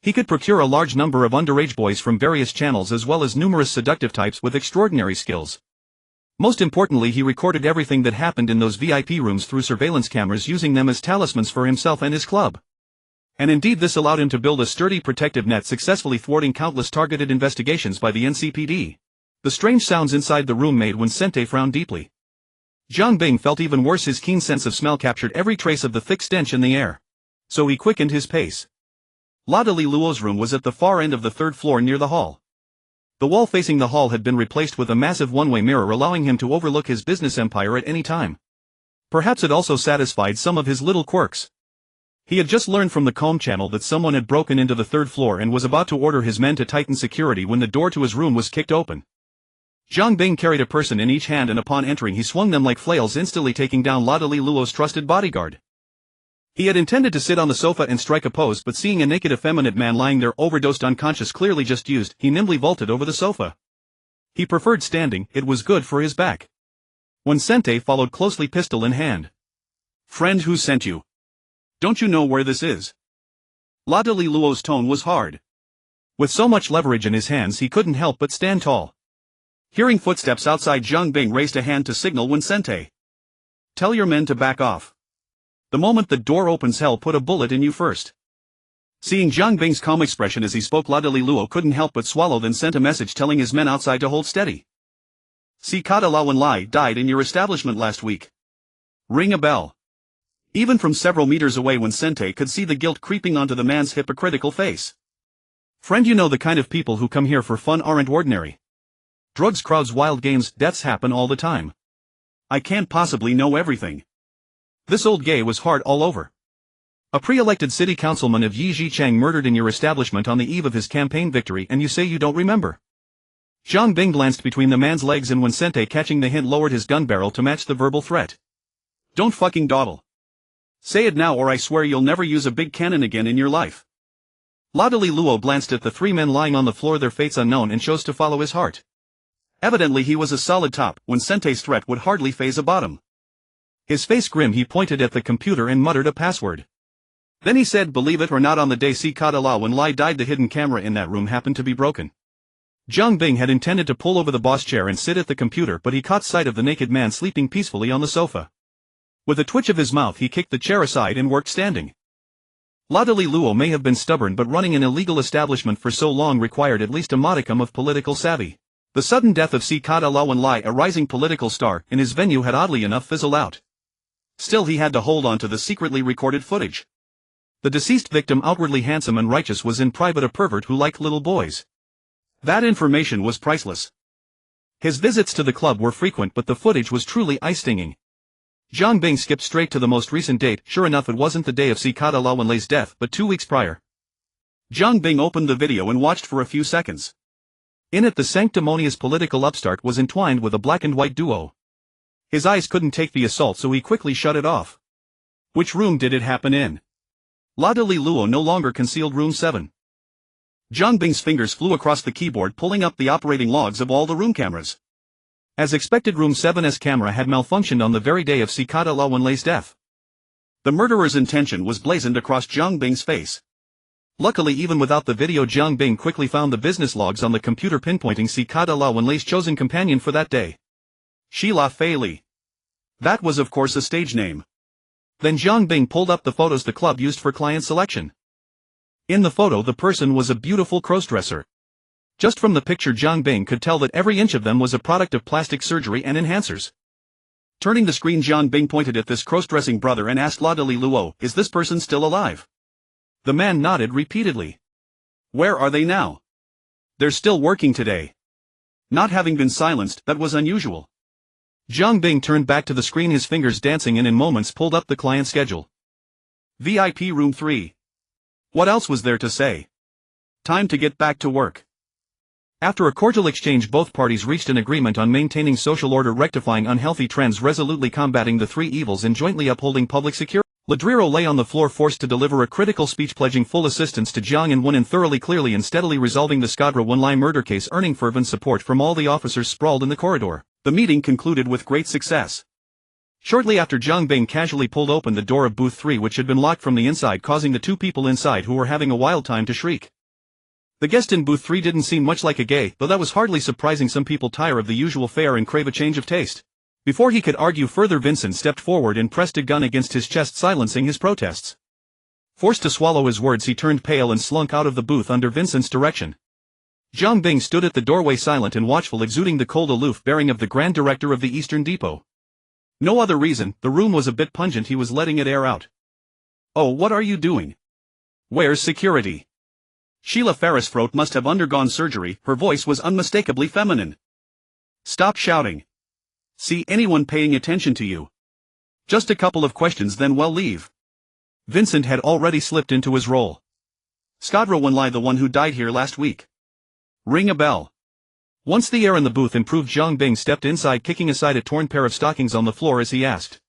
He could procure a large number of underage boys from various channels as well as numerous seductive types with extraordinary skills. Most importantly, he recorded everything that happened in those VIP rooms through surveillance cameras, using them as talismans for himself and his club. And indeed this allowed him to build a sturdy protective net, successfully thwarting countless targeted investigations by the NCPD. The strange sounds inside the room made Vincent frown deeply. Zhang Bing felt even worse. His keen sense of smell captured every trace of the thick stench in the air. so he quickened his pace. Ladali Luo's room was at the far end of the third floor near the hall. The wall facing the hall had been replaced with a massive one-way mirror allowing him to overlook his business empire at any time. Perhaps it also satisfied some of his little quirks. He had just learned from the comm channel that someone had broken into the third floor and was about to order his men to tighten security when the door to his room was kicked open. Zhang Bing carried a person in each hand and upon entering he swung them like flails, instantly taking down Ladali Luo's trusted bodyguard. He had intended to sit on the sofa and strike a pose, but seeing a naked effeminate man lying there overdosed unconscious, clearly just used, he nimbly vaulted over the sofa. He preferred standing, it was good for his back. Vincent followed closely, pistol in hand. "Friend, who sent you? Don't you know where this is?" Ladali Luo's tone was hard. With so much leverage in his hands he couldn't help but stand tall. Hearing footsteps outside, Zhang Bing raised a hand to signal Vincent. "Tell your men to back off. The moment the door opens, hell put a bullet in you first." Seeing Zhang Bing's calm expression as he spoke, Ladali Luo couldn't help but swallow, then sent a message telling his men outside to hold steady. "Sikata Lawanlai died in your establishment last week. Ring a bell." Even from several meters away, Vincent could see the guilt creeping onto the man's hypocritical face. "Friend, you know the kind of people who come here for fun aren't ordinary. Drugs, crowds, wild games, deaths happen all the time. I can't possibly know everything. This old gay was hard all over. A pre-elected city councilman of Yi Zhichang murdered in your establishment on the eve of his campaign victory, and you say you don't remember." Zhang Bing glanced between the man's legs, and Vincent, catching the hint, lowered his gun barrel to match the verbal threat. "Don't fucking dawdle. Say it now or I swear you'll never use a big cannon again in your life." Ladali Luo glanced at the three men lying on the floor, their fates unknown, and chose to follow his heart. Evidently he was a solid top, Vincent's threat would hardly faze a bottom. His face grim, he pointed at the computer and muttered a password. Then he said, "Believe it or not, on the day Sikata Lawanlai died, the hidden camera in that room happened to be broken." Zhang Bing had intended to pull over the boss chair and sit at the computer, but he caught sight of the naked man sleeping peacefully on the sofa. With a twitch of his mouth he kicked the chair aside and worked standing. Ladali Luo may have been stubborn, but running an illegal establishment for so long required at least a modicum of political savvy. The sudden death of Sikata Lawanlai, a rising political star, in his venue had oddly enough fizzled out. Still he had to hold on to the secretly recorded footage. The deceased victim, outwardly handsome and righteous, was in private a pervert who liked little boys. That information was priceless. His visits to the club were frequent, but the footage was truly eye-stinging. Zhang Bing skipped straight to the most recent date. Sure enough, it wasn't the day of Sikata Lawanlai's death, but 2 weeks prior. Zhang Bing opened the video and watched for a few seconds. In it, the sanctimonious political upstart was entwined with a black and white duo. His eyes couldn't take the assault, so he quickly shut it off. Which room did it happen in? Ladali Luo no longer concealed room 7. Zhang Bing's fingers flew across the keyboard, pulling up the operating logs of all the room cameras. As expected, room 7's camera had malfunctioned on the very day of Sikata Lawanlai's death. The murderer's intention was blazoned across Zhang Bing's face. Luckily, even without the video, Zhang Bing quickly found the business logs on the computer pinpointing Sikata Lawanlai's chosen companion for that day. Sheila Fei Li. That was of course a stage name. Then Zhang Bing pulled up the photos the club used for client selection. In the photo, the person was a beautiful crossdresser. Just from the picture, Zhang Bing could tell that every inch of them was a product of plastic surgery and enhancers. Turning the screen, Zhang Bing pointed at this cross-dressing brother and asked Ladali Luo, "Is this person still alive?" The man nodded repeatedly. "Where are they now?" "They're still working today." Not having been silenced, that was unusual. Zhang Bing turned back to the screen, his fingers dancing, and in moments pulled up the client schedule. VIP room 3. What else was there to say? Time to get back to work. After a cordial exchange, both parties reached an agreement on maintaining social order, rectifying unhealthy trends, resolutely combating the 3 evils, and jointly upholding public security. Ladriro lay on the floor, forced to deliver a critical speech pledging full assistance to Jiang and Wen in thoroughly, clearly and steadily resolving the Skadra Wanlai murder case, earning fervent support from all the officers sprawled in the corridor. The meeting concluded with great success. Shortly after, Zhang Bing casually pulled open the door of booth 3, which had been locked from the inside, causing the 2 people inside who were having a wild time to shriek. The guest in booth 3 didn't seem much like a gay, though that was hardly surprising. Some people tire of the usual fare and crave a change of taste. Before he could argue further, Vincent stepped forward and pressed a gun against his chest, silencing his protests. Forced to swallow his words, he turned pale and slunk out of the booth under Vincent's direction. Zhang Bing stood at the doorway, silent and watchful, exuding the cold, aloof bearing of the Grand Director of the Eastern Depot. No other reason, the room was a bit pungent, he was letting it air out. Oh, what are you doing? Where's security? Sheila Ferris' throat must have undergone surgery, her voice was unmistakably feminine. Stop shouting. See anyone paying attention to you? Just a couple of questions then we'll leave. Vincent had already slipped into his role. Skadra Wanlai, the one who died here last week. Ring a bell. Once the air in the booth improved, Zhang Bing stepped inside, kicking aside a torn pair of stockings on the floor as he asked.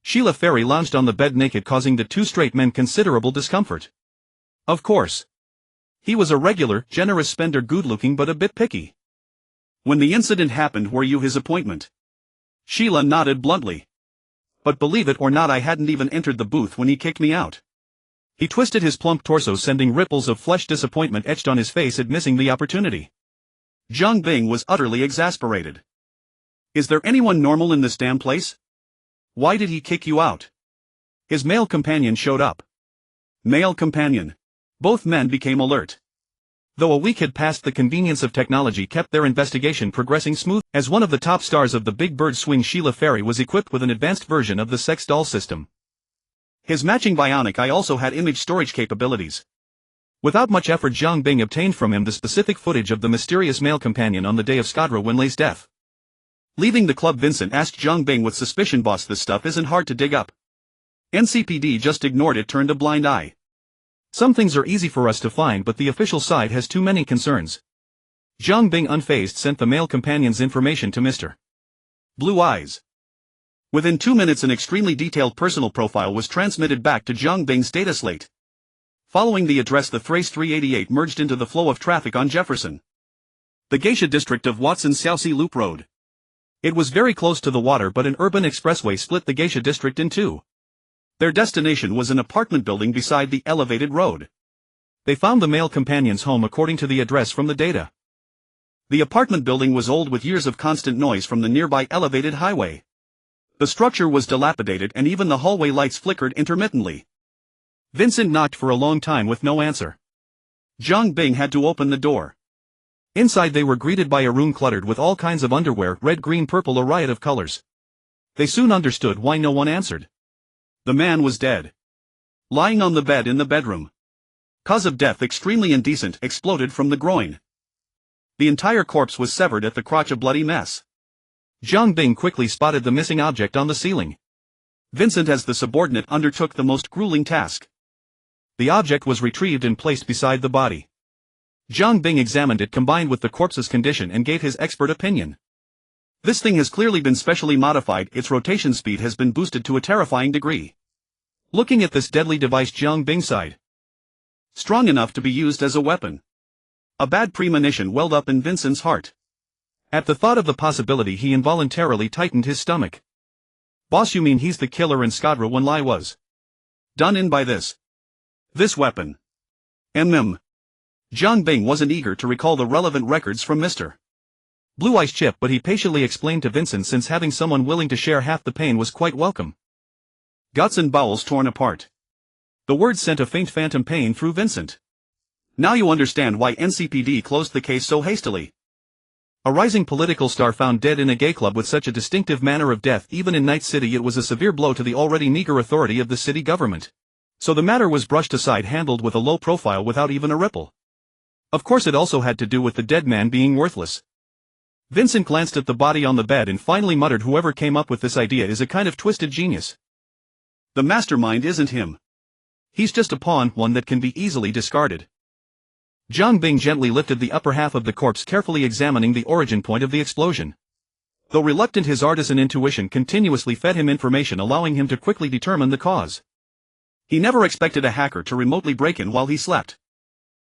Sheila Ferry lounged on the bed naked, causing the two straight men considerable discomfort. Of course. He was a regular, generous spender, good-looking but a bit picky. When the incident happened, were you his appointment? Sheila nodded bluntly. But believe it or not, I hadn't even entered the booth when he kicked me out. He twisted his plump torso, sending ripples of flesh disappointment etched on his face at missing the opportunity. Zhang Bing was utterly exasperated. Is there anyone normal in this damn place? Why did he kick you out? His male companion showed up. Male companion. Both men became alert. Though a week had passed, the convenience of technology kept their investigation progressing smooth. As one of the top stars of the Big Bird swing, Sheila Ferry was equipped with an advanced version of the sex doll system. His matching bionic eye also had image storage capabilities. Without much effort, Zhang Bing obtained from him the specific footage of the mysterious male companion on the day of Skadra Wanlai's death. Leaving the club, Vincent asked Zhang Bing with suspicion, "Boss, this stuff isn't hard to dig up." NCPD just ignored it, turned a blind eye. Some things are easy for us to find, but the official side has too many concerns. Zhang Bing, unfazed, sent the male companion's information to Mr. Blue Eyes. Within 2 minutes, an extremely detailed personal profile was transmitted back to Zhang Bing's data slate. Following the address, the Thrace 388 merged into the flow of traffic on Jefferson, the Geisha district of Watson's Xiaoxi Loop Road. It was very close to the water, but an urban expressway split the Geisha district in two. Their destination was an apartment building beside the elevated road. They found the male companion's home according to the address from the data. The apartment building was old, with years of constant noise from the nearby elevated highway. The structure was dilapidated, and even the hallway lights flickered intermittently. Vincent knocked for a long time with no answer. Zhang Bing had to open the door. Inside, they were greeted by a room cluttered with all kinds of underwear, red, green, purple, a riot of colors. They soon understood why no one answered. The man was dead. Lying on the bed in the bedroom. Cause of death extremely indecent, exploded from the groin. The entire corpse was severed at the crotch, a bloody mess. Zhang Bing quickly spotted the missing object on the ceiling. Vincent, as the subordinate, undertook the most grueling task. The object was retrieved and placed beside the body. Zhang Bing examined it, combined with the corpse's condition, and gave his expert opinion. This thing has clearly been specially modified. Its rotation speed has been boosted to a terrifying degree. Looking at this deadly device, Zhang Bing sighed. Strong enough to be used as a weapon. A bad premonition welled up in Vincent's heart. At the thought of the possibility, he involuntarily tightened his stomach. Boss, you mean he's the killer and Skadra Wanlai was done in by this weapon? Zhang Bing wasn't eager to recall the relevant records from Mr. Blue Eyes' chip, but he patiently explained to Vincent, since having someone willing to share half the pain was quite welcome. Guts and bowels torn apart. The words sent a faint phantom pain through Vincent. Now you understand why NCPD closed the case so hastily. A rising political star found dead in a gay club with such a distinctive manner of death, even in Night City, it was a severe blow to the already meager authority of the city government. So the matter was brushed aside, handled with a low profile without even a ripple. Of course, it also had to do with the dead man being worthless. Vincent glanced at the body on the bed and finally muttered, whoever came up with this idea is a kind of twisted genius. The mastermind isn't him. He's just a pawn, one that can be easily discarded. Zhang Bing gently lifted the upper half of the corpse, carefully examining the origin point of the explosion. Though reluctant, his artisan intuition continuously fed him information, allowing him to quickly determine the cause. He never expected a hacker to remotely break in while he slept.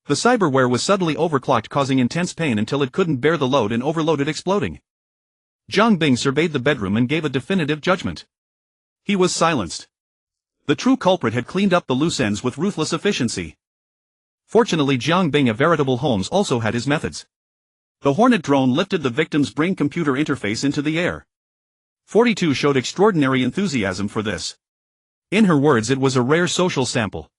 The cyberware was suddenly overclocked, causing intense pain until it couldn't bear the load and overloaded, exploding. Zhang Bing surveyed the bedroom and gave a definitive judgment. He was silenced. The true culprit had cleaned up the loose ends with ruthless efficiency. Fortunately, Zhang Bing, a veritable Holmes, also had his methods. The Hornet drone lifted the victim's brain-computer interface into the air. 42 showed extraordinary enthusiasm for this. In her words, it was a rare social sample.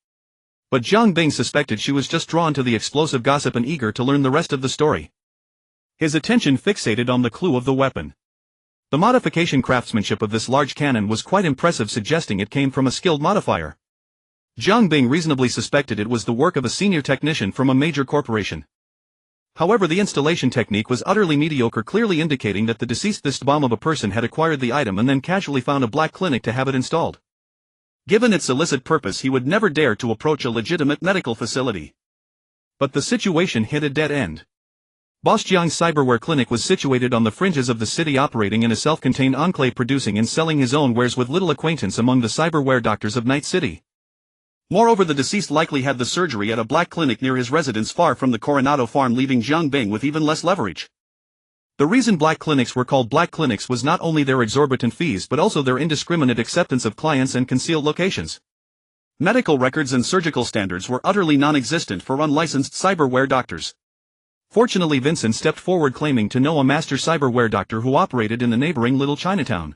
But Zhang Bing suspected she was just drawn to the explosive gossip and eager to learn the rest of the story. His attention fixated on the clue of the weapon. The modification craftsmanship of this large cannon was quite impressive, suggesting it came from a skilled modifier. Jiang Bing reasonably suspected it was the work of a senior technician from a major corporation. However, the installation technique was utterly mediocre, clearly indicating that the deceased bomb of a person had acquired the item and then casually found a black clinic to have it installed. Given its illicit purpose, he would never dare to approach a legitimate medical facility. But the situation hit a dead end. Boss Jiang's cyberware clinic was situated on the fringes of the city, operating in a self-contained enclave, producing and selling his own wares with little acquaintance among the cyberware doctors of Night City. Moreover, the deceased likely had the surgery at a black clinic near his residence far from the Coronado farm, leaving Jiang Bing with even less leverage. The reason black clinics were called black clinics was not only their exorbitant fees but also their indiscriminate acceptance of clients and concealed locations. Medical records and surgical standards were utterly non-existent for unlicensed cyberware doctors. Fortunately, Vincent stepped forward, claiming to know a master cyberware doctor who operated in the neighboring Little Chinatown.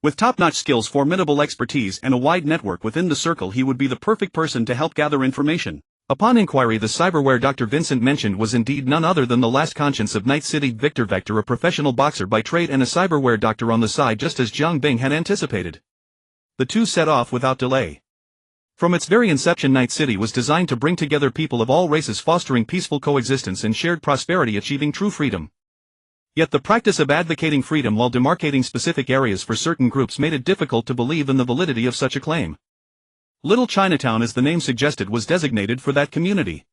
With top-notch skills, formidable expertise, and a wide network within the circle, he would be the perfect person to help gather information. Upon inquiry, the cyberware doctor Vincent mentioned was indeed none other than the last conscience of Night City, Victor Vector, a professional boxer by trade and a cyberware doctor on the side, just as Jiang Bing had anticipated. The two set off without delay. From its very inception, Night City was designed to bring together people of all races, fostering peaceful coexistence and shared prosperity, achieving true freedom. Yet the practice of advocating freedom while demarcating specific areas for certain groups made it difficult to believe in the validity of such a claim. Little Chinatown, as the name suggested, was designated for that community.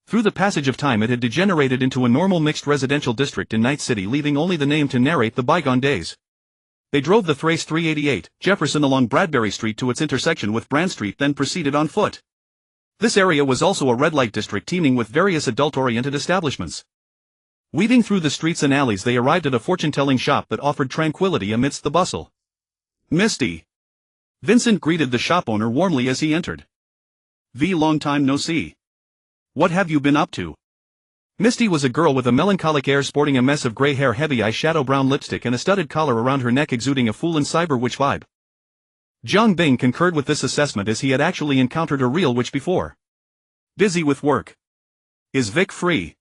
Through the passage of time, it had degenerated into a normal mixed residential district in Night City, leaving only the name to narrate the bygone days. They drove the Thrace 388, Jefferson along Bradbury Street to its intersection with Brand Street, then proceeded on foot. This area was also a red light district teeming with various adult-oriented establishments. Weaving through the streets and alleys, they arrived at a fortune-telling shop that offered tranquility amidst the bustle. "Misty." Vincent greeted the shop owner warmly as he entered. "Long time no see. What have you been up to?" Misty was a girl with a melancholic air, sporting a mess of gray hair, heavy eyeshadow, brown lipstick, and a studded collar around her neck, exuding a fool and cyber witch vibe. Jiang Bing concurred with this assessment, as he had actually encountered a real witch before. "Busy with work. Is Vic free?"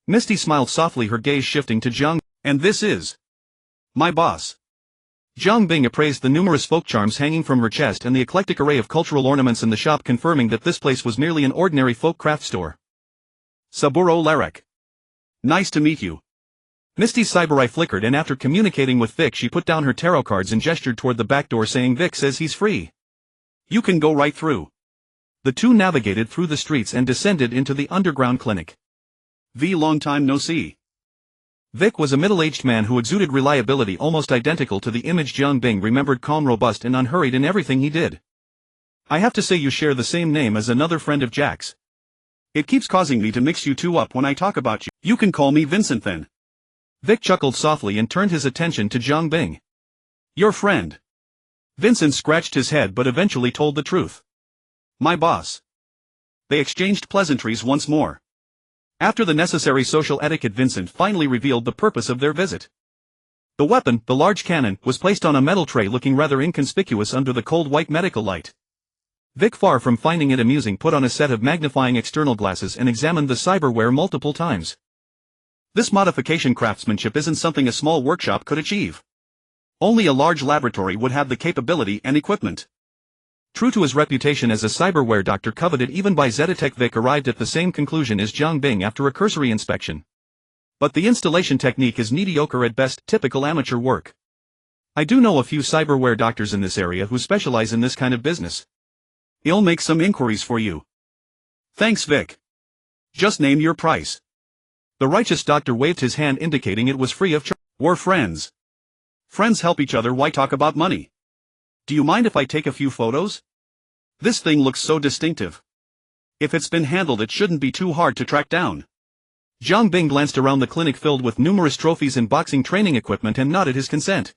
Misty smiled softly, her gaze shifting to Jiang. "And this is my boss." Jiang Bing appraised the numerous folk charms hanging from her chest and the eclectic array of cultural ornaments in the shop, confirming that this place was merely an ordinary folk craft store. "Saburo Larek. Nice to meet you." Misty's cyber eye flickered, and after communicating with Vic, she put down her tarot cards and gestured toward the back door, saying, "Vic says he's free. You can go right through." The two navigated through the streets and descended into the underground clinic. Long time no see." Vic was a middle-aged man who exuded reliability almost identical to the image Jiang Bing remembered, calm, robust, and unhurried in everything he did. "I have to say you share the same name as another friend of Jack's. It keeps causing me to mix you two up when I talk about you. You can call me Vincent then." Vic chuckled softly and turned his attention to Jiang Bing. "Your friend." Vincent scratched his head but eventually told the truth. "My boss." They exchanged pleasantries once more. After the necessary social etiquette, Vincent finally revealed the purpose of their visit. The weapon, the large cannon, was placed on a metal tray, looking rather inconspicuous under the cold white medical light. Vic, far from finding it amusing, put on a set of magnifying external glasses and examined the cyberware multiple times. This modification craftsmanship isn't something a small workshop could achieve. Only a large laboratory would have the capability and equipment. True to his reputation as a cyberware doctor, coveted even by Zetatech, Vic arrived at the same conclusion as Jiang Bing after a cursory inspection. But the installation technique is mediocre at best, typical amateur work. "I do know a few cyberware doctors in this area who specialize in this kind of business. I'll make some inquiries for you." "Thanks, Vic. Just name your price." The righteous doctor waved his hand, indicating it was free of charge. "We're friends. Friends help each other, why talk about money? Do you mind if I take a few photos? This thing looks so distinctive. If it's been handled, it shouldn't be too hard to track down." Jiang Bing glanced around the clinic filled with numerous trophies and boxing training equipment and nodded his consent.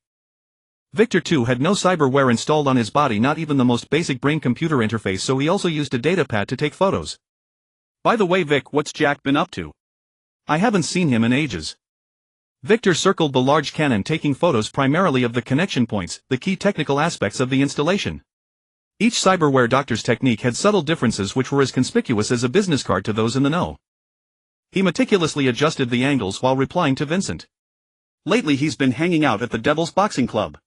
Victor too had no cyberware installed on his body, not even the most basic brain-computer interface, so he also used a datapad to take photos. "By the way, Vic, what's Jack been up to? I haven't seen him in ages." Victor circled the large cannon, taking photos primarily of the connection points, the key technical aspects of the installation. Each cyberware doctor's technique had subtle differences which were as conspicuous as a business card to those in the know. He meticulously adjusted the angles while replying to Vincent. "Lately he's been hanging out at the Devil's Boxing Club.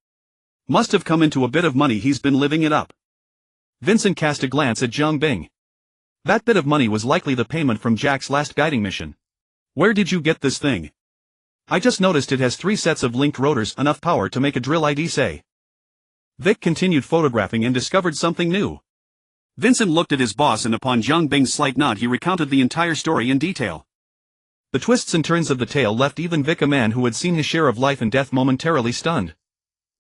Must have come into a bit of money, he's been living it up." Vincent cast a glance at Zhang Bing. That bit of money was likely the payment from Jack's last guiding mission. Where did you get this thing? I just noticed it has 3 sets of linked rotors, enough power to make a drill ID say. Vic continued photographing and discovered something new. Vincent looked at his boss and upon Zhang Bing's slight nod he recounted the entire story in detail. The twists and turns of the tale left even Vic, a man who had seen his share of life and death, momentarily stunned.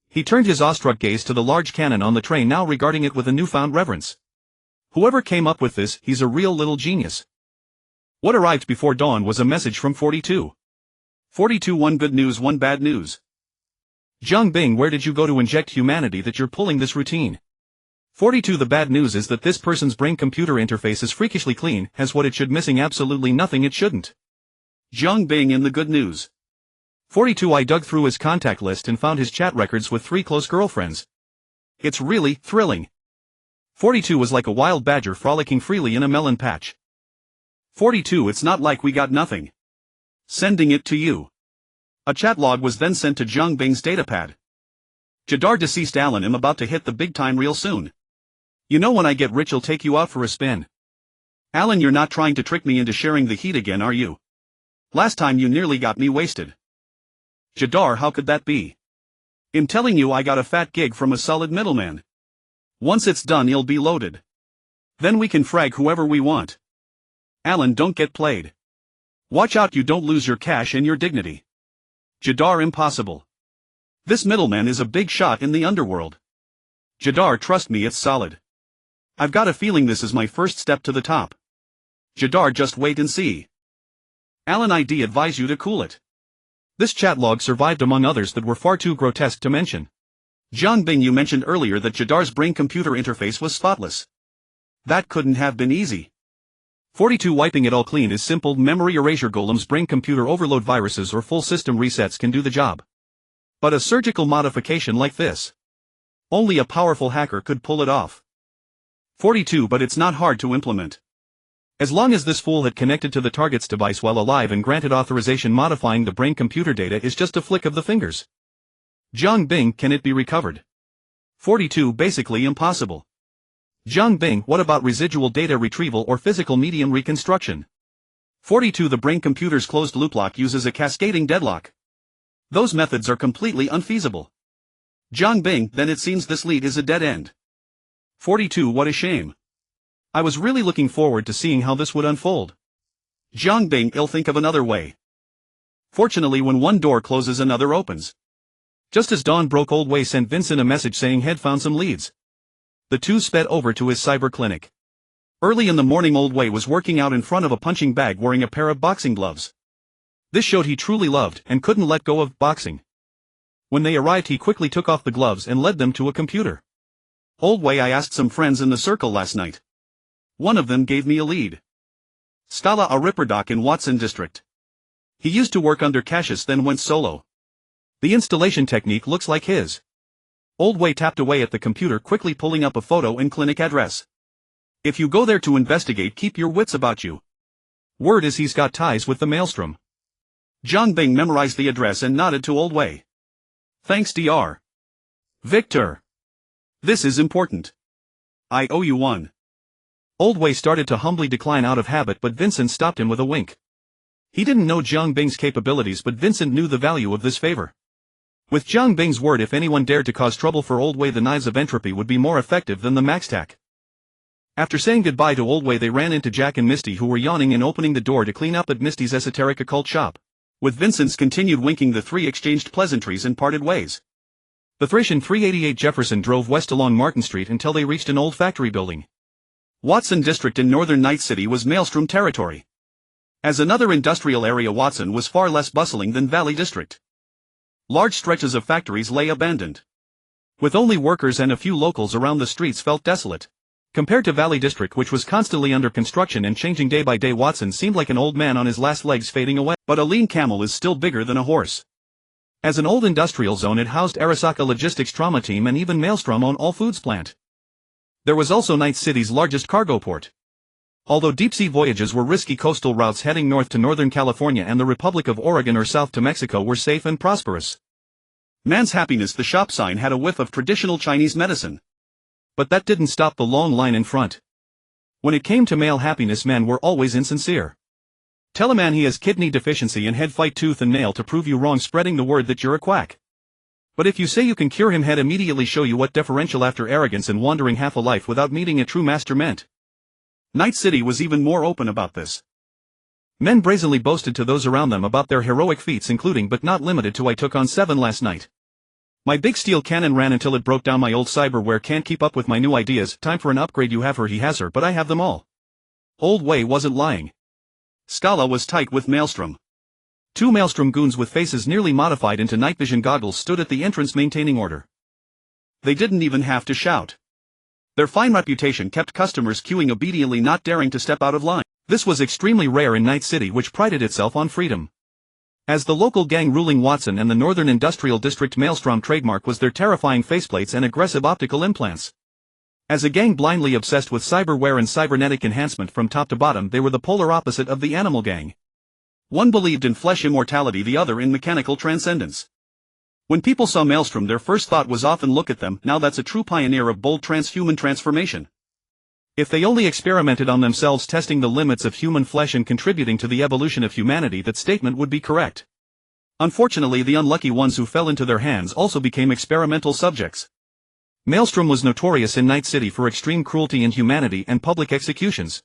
He turned his awestruck gaze to the large cannon on the tray, now regarding it with a newfound reverence. Whoever came up with this, he's a real little genius. What arrived before dawn was a message from 42. 42, 1 good news, 1 bad news. Zhang Bing, where did you go to inject humanity that you're pulling this routine? 42, the bad news is that this person's brain-computer interface is freakishly clean, has what it should, missing absolutely nothing it shouldn't. Zhang Bing in the good news. 42, I dug through his contact list and found his chat records with 3 close girlfriends. It's really thrilling. 42 was like a wild badger frolicking freely in a melon patch. 42, it's not like we got nothing. Sending it to you. A chat log was then sent to Zhang Bing's datapad. Jadar deceased Alan, I'm about to hit the big time real soon. You know when I get rich I'll take you out for a spin. Alan, you're not trying to trick me into sharing the heat again, are you? Last time you nearly got me wasted. Jadar, how could that be? I'm telling you, I got a fat gig from a solid middleman. Once it's done it'll be loaded. Then we can frag whoever we want. Alan, don't get played. Watch out you don't lose your cash and your dignity. Jadar, impossible. This middleman is a big shot in the underworld. Jadar, trust me, it's solid. I've got a feeling this is my first step to the top. Jadar, just wait and see. Alan, I'd advise you to cool it. This chat log survived among others that were far too grotesque to mention. Zhang Bing, you mentioned earlier that Jadar's brain-computer interface was spotless. That couldn't have been easy. 42, wiping it all clean is simple. Memory erasure golems, brain-computer overload viruses or full system resets can do the job. But a surgical modification like this? Only a powerful hacker could pull it off. 42, but it's not hard to implement. As long as this fool had connected to the target's device while alive and granted authorization, modifying the brain-computer data is just a flick of the fingers. Zhang Bing, can it be recovered? 42, basically impossible. Zhang Bing, what about residual data retrieval or physical medium reconstruction? 42, the brain-computer's closed-loop lock uses a cascading deadlock. Those methods are completely unfeasible. Zhang Bing, then it seems this lead is a dead end. 42, what a shame. I was really looking forward to seeing how this would unfold. Zhang Bing, I'll think of another way. Fortunately, when one door closes another opens. Just as dawn broke, Old Way sent Vincent a message saying he'd found some leads. The two sped over to his cyber clinic. Early in the morning, Old Way was working out in front of a punching bag wearing a pair of boxing gloves. This showed he truly loved and couldn't let go of boxing. When they arrived, he quickly took off the gloves and led them to a computer. Old Way, I asked some friends in the circle last night. One of them gave me a lead. Stala, a ripperdoc in Watson district. He used to work under Cassius, then went solo. The installation technique looks like his. Old Way tapped away at the computer, quickly pulling up a photo and clinic address. If you go there to investigate, keep your wits about you. Word is he's got ties with the maelstrom. Zhang Bing memorized the address and nodded to Old Way. Thanks, Dr. Victor. This is important. I owe you one. Old Way started to humbly decline out of habit, but Vincent stopped him with a wink. He didn't know Zhang Bing's capabilities, but Vincent knew the value of this favor. With Zhang Bing's word, if anyone dared to cause trouble for Old Way, the knives of entropy would be more effective than the Maxtac. After saying goodbye to Old Way, they ran into Jack and Misty, who were yawning and opening the door to clean up at Misty's esoteric occult shop. With Vincent's continued winking, the three exchanged pleasantries and parted ways. The Thracian 388 Jefferson drove west along Martin Street until they reached an old factory building. Watson District in northern Night City was maelstrom territory. As another industrial area, Watson was far less bustling than Valley District. Large stretches of factories lay abandoned. With only workers and a few locals around, the streets felt desolate. Compared to Valley District, which was constantly under construction and changing day by day, Watson seemed like an old man on his last legs fading away. But a lean camel is still bigger than a horse. As an old industrial zone, it housed Arasaka Logistics Trauma Team and even Maelstrom on All Foods plant. There was also Night City's largest cargo port. Although deep-sea voyages were risky, coastal routes heading north to Northern California and the Republic of Oregon or south to Mexico were safe and prosperous. Man's Happiness, the shop sign, had a whiff of traditional Chinese medicine. But that didn't stop the long line in front. When it came to male happiness, men were always insincere. Tell a man he has kidney deficiency and he'd fight tooth and nail to prove you wrong, spreading the word that you're a quack. But if you say you can cure him, he'd immediately show you what deferential after arrogance and wandering half a life without meeting a true master meant. Night City was even more open about this. Men brazenly boasted to those around them about their heroic feats, including but not limited to, "I took on 7 last night. My big steel cannon ran until it broke down. My old cyberware can't keep up with my new ideas. Time for an upgrade. You have her, he has her, but I have them all." Old Way wasn't lying. Scala was tight with Maelstrom. 2 Maelstrom goons with faces nearly modified into night vision goggles stood at the entrance maintaining order. They didn't even have to shout. Their fine reputation kept customers queuing obediently, not daring to step out of line. This was extremely rare in Night City, which prided itself on freedom. As the local gang ruling Watson and the Northern Industrial District, Maelstrom trademark was their terrifying faceplates and aggressive optical implants. As a gang blindly obsessed with cyberware and cybernetic enhancement from top to bottom, they were the polar opposite of the animal gang. One believed in flesh immortality, the other in mechanical transcendence. When people saw Maelstrom, their first thought was often, "Look at them, now that's a true pioneer of bold transhuman transformation." If they only experimented on themselves, testing the limits of human flesh and contributing to the evolution of humanity, that statement would be correct. Unfortunately, the unlucky ones who fell into their hands also became experimental subjects. Maelstrom was notorious in Night City for extreme cruelty, inhumanity, and public executions.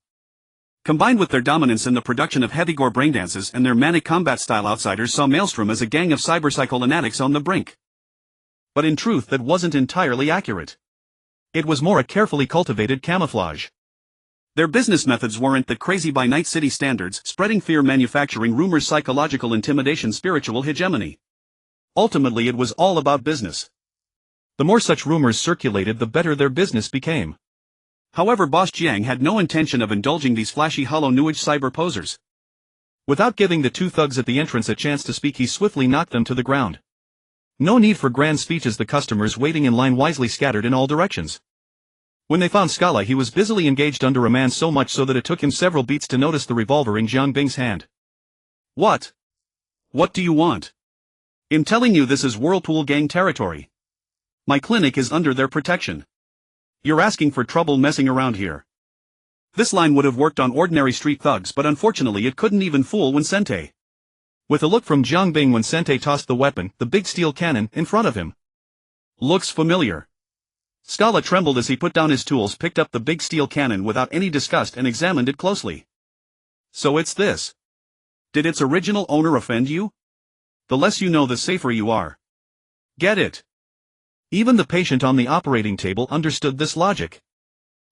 Combined with their dominance in the production of heavy gore braindances and their manic combat-style, outsiders saw Maelstrom as a gang of cyberpsycholanatics on the brink. But in truth, that wasn't entirely accurate. It was more a carefully cultivated camouflage. Their business methods weren't that crazy by Night City standards, spreading fear, manufacturing rumors, psychological intimidation, spiritual hegemony. Ultimately, it was all about business. The more such rumors circulated, the better their business became. However, Boss Jiang had no intention of indulging these flashy, hollow, new-age cyber posers. Without giving the 2 thugs at the entrance a chance to speak, he swiftly knocked them to the ground. No need for grand speeches, the customers waiting in line wisely scattered in all directions. When they found Scala, he was busily engaged under a man, so much so that it took him several beats to notice the revolver in Jiang Bing's hand. "What? What do you want? I'm telling you, this is Whirlpool Gang territory. My clinic is under their protection. You're asking for trouble messing around here." This line would have worked on ordinary street thugs, but unfortunately it couldn't even fool Vincent. With a look from Jiang Bing, Vincent tossed the weapon, the big steel cannon, in front of him. "Looks familiar." Scala trembled as he put down his tools, picked up the big steel cannon without any disgust, and examined it closely. "So it's this. Did its original owner offend you? The less you know, the safer you are. Get it?" Even the patient on the operating table understood this logic.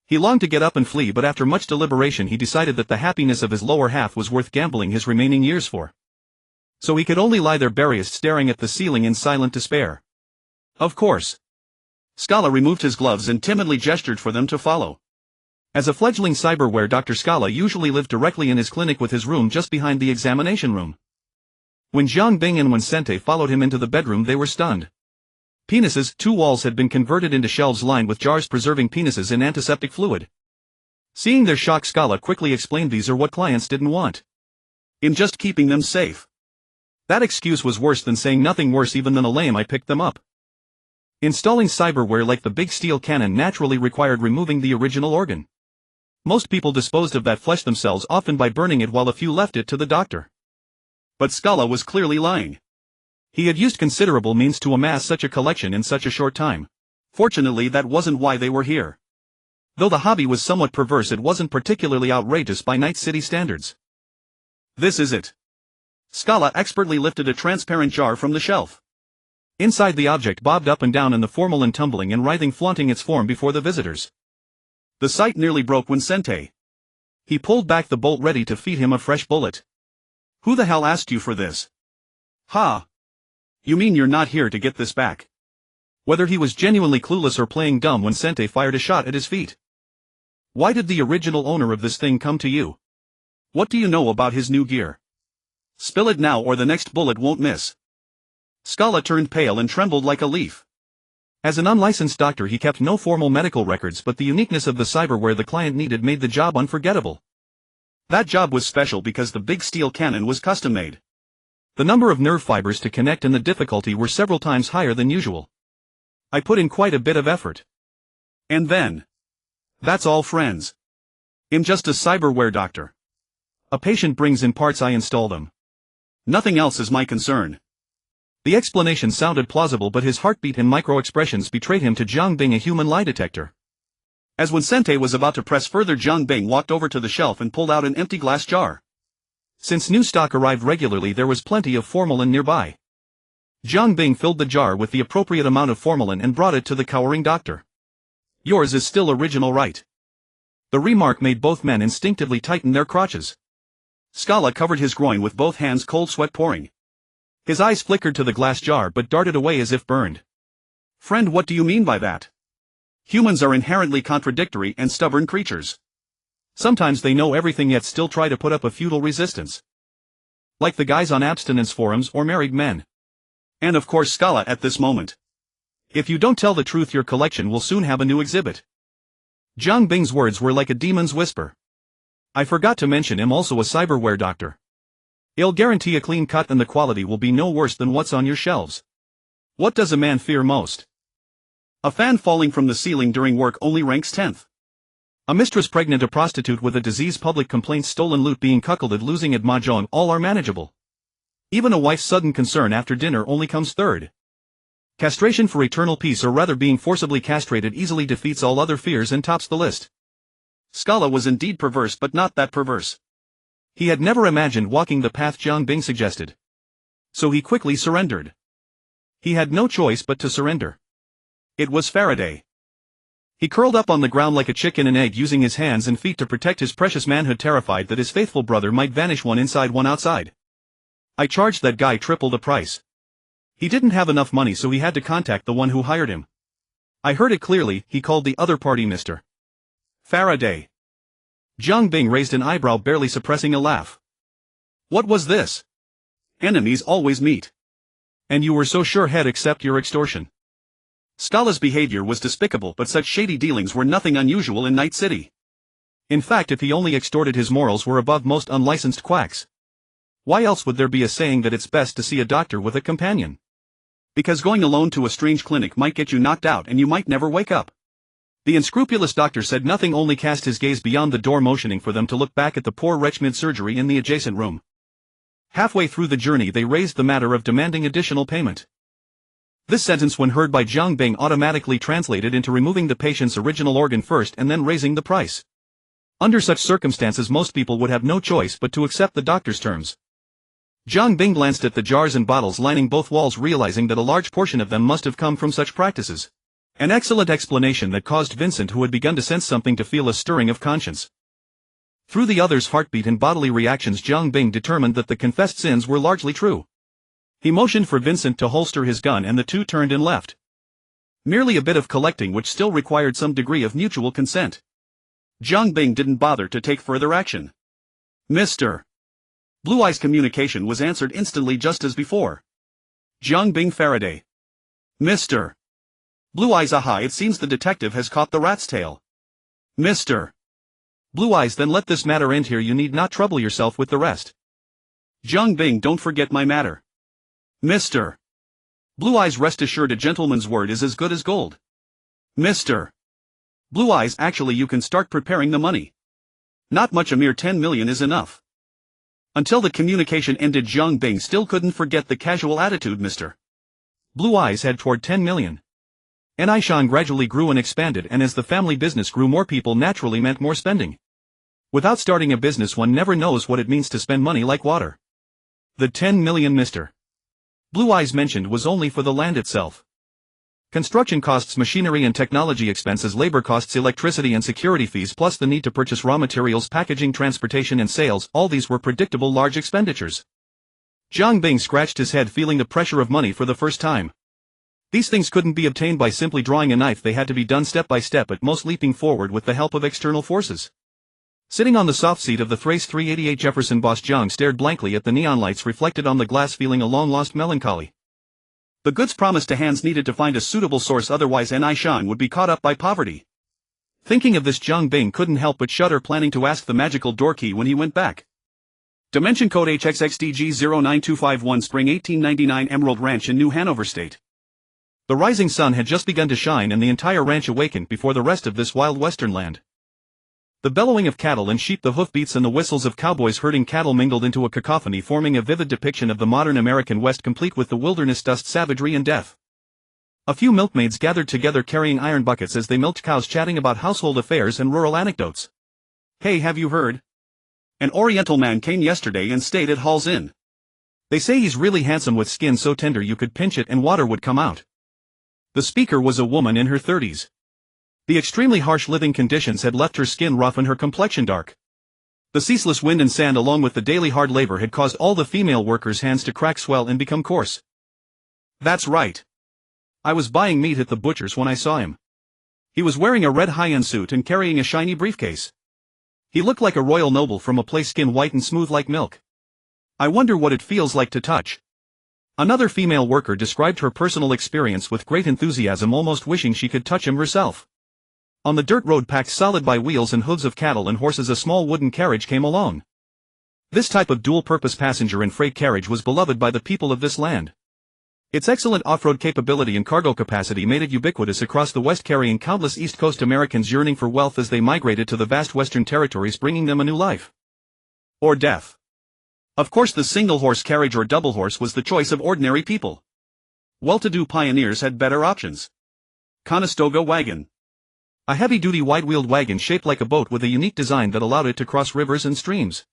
He longed to get up and flee, but after much deliberation he decided that the happiness of his lower half was worth gambling his remaining years for. So he could only lie there barious, staring at the ceiling in silent despair. "Of course." Scala removed his gloves and timidly gestured for them to follow. As a fledgling cyberware doctor, Scala usually lived directly in his clinic, with his room just behind the examination room. When Jiang Bing and Vincent followed him into the bedroom, they were stunned. Penises, 2 walls had been converted into shelves lined with jars preserving penises in antiseptic fluid. Seeing their shock, Scala quickly explained, "These are what clients didn't want. I'm just keeping them safe." That excuse was worse than saying nothing, worse even than a lame "I picked them up." Installing cyberware like the big steel cannon naturally required removing the original organ. Most people disposed of that flesh themselves, often by burning it, while a few left it to the doctor. But Scala was clearly lying. He had used considerable means to amass such a collection in such a short time. Fortunately, that wasn't why they were here. Though the hobby was somewhat perverse, it wasn't particularly outrageous by Night City standards. "This is it." Scala expertly lifted a transparent jar from the shelf. Inside, the object bobbed up and down in the formal and tumbling and writhing, flaunting its form before the visitors. The sight nearly broke Vincent. He pulled back the bolt, ready to feed him a fresh bullet. "Who the hell asked you for this?" "Ha! You mean you're not here to get this back?" Whether he was genuinely clueless or playing dumb, Vincent fired a shot at his feet. "Why did the original owner of this thing come to you? What do you know about his new gear? Spill it now or the next bullet won't miss." Scala turned pale and trembled like a leaf. As an unlicensed doctor, he kept no formal medical records, but the uniqueness of the cyberware the client needed made the job unforgettable. That job was special because the big steel cannon was custom-made. The number of nerve fibers to connect and the difficulty were several times higher than usual. "I put in quite a bit of effort." And then. That's all, friends. I'm just a cyberware doctor. A patient brings in parts, I install them. Nothing else is my concern. The explanation sounded plausible, but his heartbeat and micro-expressions betrayed him to Jiang Bing, a human lie detector. As Vincent was about to press further, Jiang Bing walked over to the shelf and pulled out an empty glass jar. Since new stock arrived regularly, there was plenty of formalin nearby. Jiang Bing filled the jar with the appropriate amount of formalin and brought it to the cowering doctor. Yours is still original, right? The remark made both men instinctively tighten their crotches. Scala covered his groin with both hands, cold sweat pouring. His eyes flickered to the glass jar but darted away as if burned. Friend, what do you mean by that? Humans are inherently contradictory and stubborn creatures. Sometimes they know everything yet still try to put up a futile resistance. Like the guys on abstinence forums or married men. And of course Scala at this moment. If you don't tell the truth, your collection will soon have a new exhibit. Jiang Bing's words were like a demon's whisper. I forgot to mention I'm also a cyberware doctor. I'll guarantee a clean cut and the quality will be no worse than what's on your shelves. What does a man fear most? A fan falling from the ceiling during work only ranks 10th. A mistress pregnant, a prostitute with a disease, public complaints, stolen loot, being cuckolded, losing at mahjong, all are manageable. Even a wife's sudden concern after dinner only comes third. Castration for eternal peace, or rather being forcibly castrated, easily defeats all other fears and tops the list. Scala was indeed perverse, but not that perverse. He had never imagined walking the path Jiang Bing suggested. So he quickly surrendered. He had no choice but to surrender. It was Faraday. He curled up on the ground like a chick in an egg, using his hands and feet to protect his precious manhood, terrified that his faithful brother might vanish, one inside, one outside. I charged that guy triple the price. He didn't have enough money, so he had to contact the one who hired him. I heard it clearly, he called the other party Mr. Faraday. Jiang Bing raised an eyebrow, barely suppressing a laugh. What was this? Enemies always meet. And you were so sure he'd accept your extortion. Scala's behavior was despicable, but such shady dealings were nothing unusual in Night City. In fact, if he only extorted, his morals were above most unlicensed quacks. Why else would there be a saying that it's best to see a doctor with a companion? Because going alone to a strange clinic might get you knocked out and you might never wake up. The unscrupulous doctor said nothing, only cast his gaze beyond the door, motioning for them to look back at the poor wretch mid-surgery in the adjacent room. Halfway through the journey they raised the matter of demanding additional payment. This sentence, when heard by Jiang Bing, automatically translated into removing the patient's original organ first and then raising the price. Under such circumstances most people would have no choice but to accept the doctor's terms. Jiang Bing glanced at the jars and bottles lining both walls, realizing that a large portion of them must have come from such practices. An excellent explanation that caused Vincent, who had begun to sense something, to feel a stirring of conscience. Through the other's heartbeat and bodily reactions, Jiang Bing determined that the confessed sins were largely true. He motioned for Vincent to holster his gun and the two turned and left. Merely a bit of collecting which still required some degree of mutual consent. Jiang Bing didn't bother to take further action. Mr. Blue Eye's communication was answered instantly, just as before. Jiang Bing Faraday. Mr. Blue Eyes, aha, it seems the detective has caught the rat's tail. Mr. Blue Eyes, then let this matter end here, you need not trouble yourself with the rest. Jiang Bing, don't forget my matter. Mr. Blue Eyes, rest assured a gentleman's word is as good as gold. Mr. Blue Eyes, actually you can start preparing the money. Not much, a mere 10 million is enough. Until the communication ended, Jiang Bing still couldn't forget the casual attitude Mr. Blue Eyes had toward 10 million. Nishan gradually grew and expanded, and as the family business grew, more people naturally meant more spending. Without starting a business, one never knows what it means to spend money like water. The 10 million Mr. Blue Eyes mentioned was only for the land itself. Construction costs, machinery and technology expenses, labor costs, electricity and security fees, plus the need to purchase raw materials, packaging, transportation and sales, all these were predictable large expenditures. Jiang Bing scratched his head, feeling the pressure of money for the first time. These things couldn't be obtained by simply drawing a knife, they had to be done step by step, at most leaping forward with the help of external forces. Sitting on the soft seat of the Thrace 388 Jefferson, Boss Jiang stared blankly at the neon lights reflected on the glass, feeling a long-lost melancholy. The goods promised to hands needed to find a suitable source, otherwise Nishan would be caught up by poverty. Thinking of this, Jiang Bing couldn't help but shudder, planning to ask the magical door key when he went back. Dimension code HXXDG09251, Spring 1899, Emerald Ranch in New Hanover State. The rising sun had just begun to shine and the entire ranch awakened before the rest of this wild western land. The bellowing of cattle and sheep, the hoofbeats and the whistles of cowboys herding cattle mingled into a cacophony, forming a vivid depiction of the modern American West, complete with the wilderness dust, savagery and death. A few milkmaids gathered together carrying iron buckets as they milked cows, chatting about household affairs and rural anecdotes. "Hey, have you heard? An Oriental man came yesterday and stayed at Hall's Inn. They say he's really handsome with skin so tender you could pinch it and water would come out." The speaker was a woman in her 30s. The extremely harsh living conditions had left her skin rough and her complexion dark. The ceaseless wind and sand along with the daily hard labor had caused all the female workers' hands to crack, swell and become coarse. "That's right. I was buying meat at the butcher's when I saw him. He was wearing a red high-end suit and carrying a shiny briefcase. He looked like a royal noble from a place, skin white and smooth like milk. I wonder what it feels like to touch." Another female worker described her personal experience with great enthusiasm, almost wishing she could touch him herself. On the dirt road packed solid by wheels and hooves of cattle and horses, a small wooden carriage came along. This type of dual-purpose passenger and freight carriage was beloved by the people of this land. Its excellent off-road capability and cargo capacity made it ubiquitous across the West, carrying countless East Coast Americans yearning for wealth as they migrated to the vast Western territories, bringing them a new life. Or death. Of course, the single-horse carriage or double-horse was the choice of ordinary people. Well-to-do pioneers had better options. Conestoga wagon. A heavy-duty wide-wheeled wagon shaped like a boat with a unique design that allowed it to cross rivers and streams.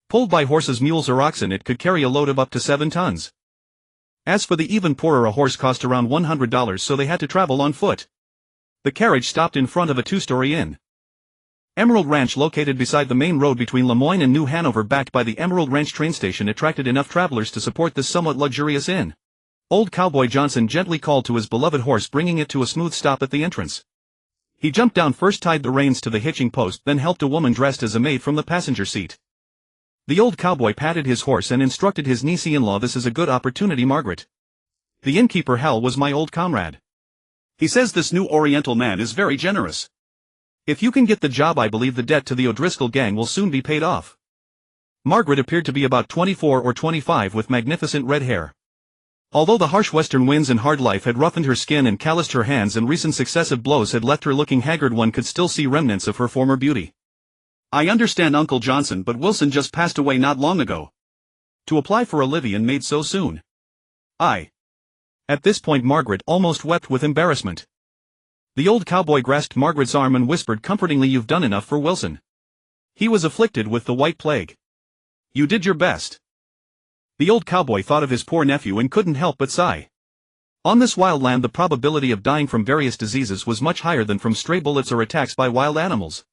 Pulled by horses, mules or oxen, it could carry a load of up to 7 tons. As for the even poorer, a horse cost around $100, so they had to travel on foot. The carriage stopped in front of a 2-story inn. Emerald Ranch, located beside the main road between Lemoyne and New Hanover, backed by the Emerald Ranch train station, attracted enough travelers to support this somewhat luxurious inn. Old Cowboy Johnson gently called to his beloved horse, bringing it to a smooth stop at the entrance. He jumped down first, tied the reins to the hitching post, then helped a woman dressed as a maid from the passenger seat. The old cowboy patted his horse and instructed his niece-in-law, "This is a good opportunity, Margaret. The innkeeper, Hal, was my old comrade. He says this new Oriental man is very generous. If you can get the job, I believe the debt to the O'Driscoll gang will soon be paid off." Margaret appeared to be about 24 or 25 with magnificent red hair. Although the harsh western winds and hard life had roughened her skin and calloused her hands and recent successive blows had left her looking haggard, one could still see remnants of her former beauty. "I understand, Uncle Johnson, but Wilson just passed away not long ago. To apply for a Livian maid so soon?" "Aye." At this point Margaret almost wept with embarrassment. The old cowboy grasped Margaret's arm and whispered comfortingly, "You've done enough for Wilson. He was afflicted with the white plague. You did your best." The old cowboy thought of his poor nephew and couldn't help but sigh. On this wild land the probability of dying from various diseases was much higher than from stray bullets or attacks by wild animals.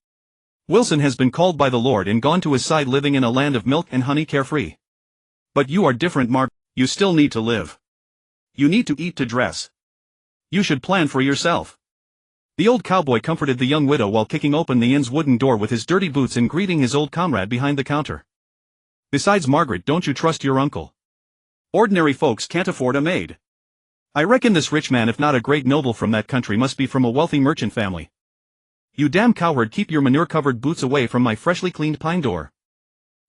Wilson has been called by the Lord and gone to his side, living in a land of milk and honey, carefree. But you are different, Mark. You still need to live. You need to eat, to dress. You should plan for yourself." The old cowboy comforted the young widow while kicking open the inn's wooden door with his dirty boots and greeting his old comrade behind the counter. "Besides, Margaret, don't you trust your uncle? Ordinary folks can't afford a maid. I reckon this rich man, if not a great noble from that country, must be from a wealthy merchant family. You damn cowherd, keep your manure-covered boots away from my freshly cleaned pine door."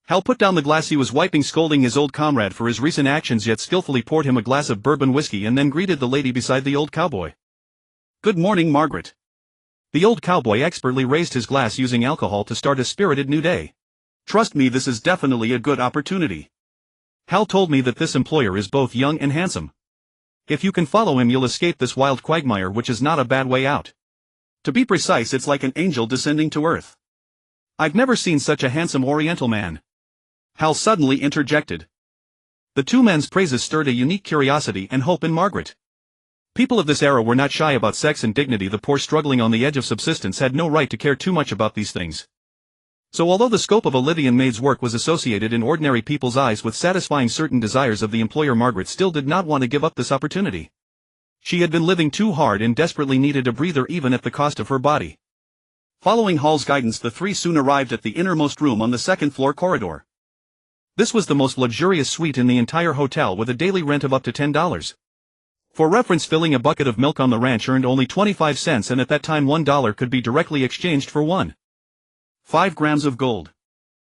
Hal put down the glass he was wiping, scolding his old comrade for his recent actions, yet skillfully poured him a glass of bourbon whiskey and then greeted the lady beside the old cowboy. "Good morning, Margaret." The old cowboy expertly raised his glass, using alcohol to start a spirited new day. "Trust me, this is definitely a good opportunity. Hal told me that this employer is both young and handsome. If you can follow him, you'll escape this wild quagmire, which is not a bad way out. To be precise, it's like an angel descending to earth." "I've never seen such a handsome Oriental man," Hal suddenly interjected. The two men's praises stirred a unique curiosity and hope in Margaret. People of this era were not shy about sex and dignity. The poor struggling on the edge of subsistence had no right to care too much about these things. So although the scope of a Livian maid's work was associated in ordinary people's eyes with satisfying certain desires of the employer, Margaret still did not want to give up this opportunity. She had been living too hard and desperately needed a breather, even at the cost of her body. Following Hall's guidance, the three soon arrived at the innermost room on the second-floor corridor. This was the most luxurious suite in the entire hotel, with a daily rent of up to $10. For reference, filling a bucket of milk on the ranch earned only 25 cents, and at that time $1 could be directly exchanged for 1.5 grams of gold.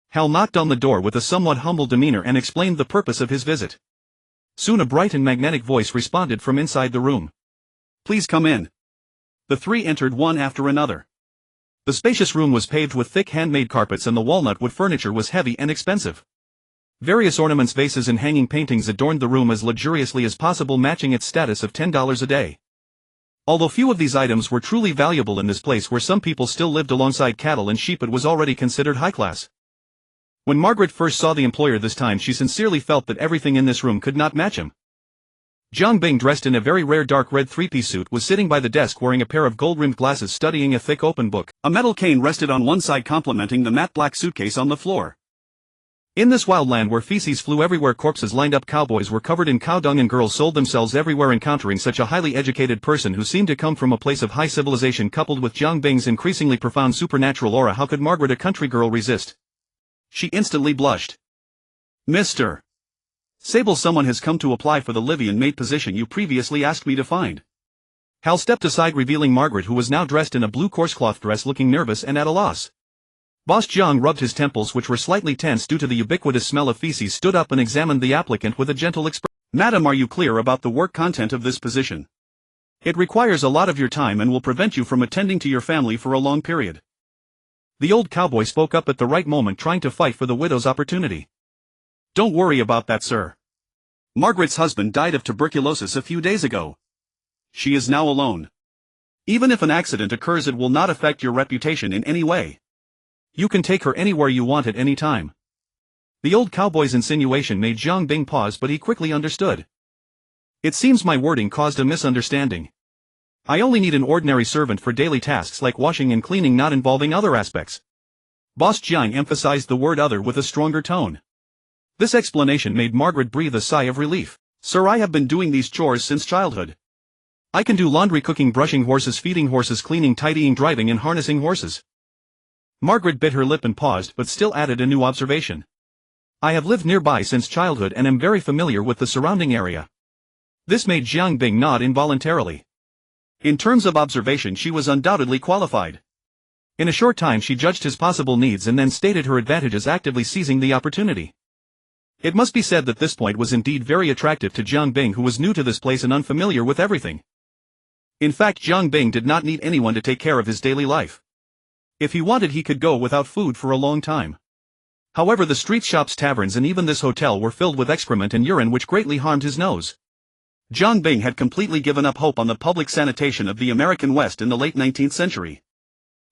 Hal knocked on the door with a somewhat humble demeanor and explained the purpose of his visit. Soon a bright and magnetic voice responded from inside the room. Please come in. The three entered one after another. The spacious room was paved with thick handmade carpets and the walnut wood furniture was heavy and expensive. Various ornaments, vases and hanging paintings adorned the room as luxuriously as possible, matching its status of $10 a day. Although few of these items were truly valuable in this place where some people still lived alongside cattle and sheep, it was already considered high class. When Margaret first saw the employer this time, she sincerely felt that everything in this room could not match him. Jiang Bing, dressed in a very rare dark red three-piece suit, was sitting by the desk wearing a pair of gold-rimmed glasses, studying a thick open book. A metal cane rested on one side, complementing the matte black suitcase on the floor. In this wild land where feces flew everywhere, corpses lined up, cowboys were covered in cow dung, and girls sold themselves everywhere. Encountering such a highly educated person who seemed to come from a place of high civilization, coupled with Jiang Bing's increasingly profound supernatural aura, how could Margaret, a country girl, resist? She instantly blushed. Mr. Sable, someone has come to apply for the Livian maid position you previously asked me to find. Hal stepped aside, revealing Margaret, who was now dressed in a blue coarsecloth dress, looking nervous and at a loss. Boss Jiang rubbed his temples, which were slightly tense due to the ubiquitous smell of feces, stood up and examined the applicant with a gentle expression. Madam, are you clear about the work content of this position? It requires a lot of your time and will prevent you from attending to your family for a long period. The old cowboy spoke up at the right moment, trying to fight for the widow's opportunity. Don't worry about that, sir. Margaret's husband died of tuberculosis a few days ago. She is now alone. Even if an accident occurs, it will not affect your reputation in any way. You can take her anywhere you want at any time. The old cowboy's insinuation made Jiang Bing pause, but he quickly understood. It seems my wording caused a misunderstanding. I only need an ordinary servant for daily tasks like washing and cleaning, not involving other aspects. Boss Jiang emphasized the word other with a stronger tone. This explanation made Margaret breathe a sigh of relief. Sir, I have been doing these chores since childhood. I can do laundry, cooking, brushing horses, feeding horses, cleaning, tidying, driving and harnessing horses. Margaret bit her lip and paused, but still added a new observation. I have lived nearby since childhood and am very familiar with the surrounding area. This made Jiang Bing nod involuntarily. In terms of observation, she was undoubtedly qualified. In a short time she judged his possible needs and then stated her advantages, actively seizing the opportunity. It must be said that this point was indeed very attractive to Jiang Bing, who was new to this place and unfamiliar with everything. In fact, Jiang Bing did not need anyone to take care of his daily life. If he wanted, he could go without food for a long time. However, the street shops, taverns and even this hotel were filled with excrement and urine, which greatly harmed his nose. Jiang Bing had completely given up hope on the public sanitation of the American West in the late 19th century.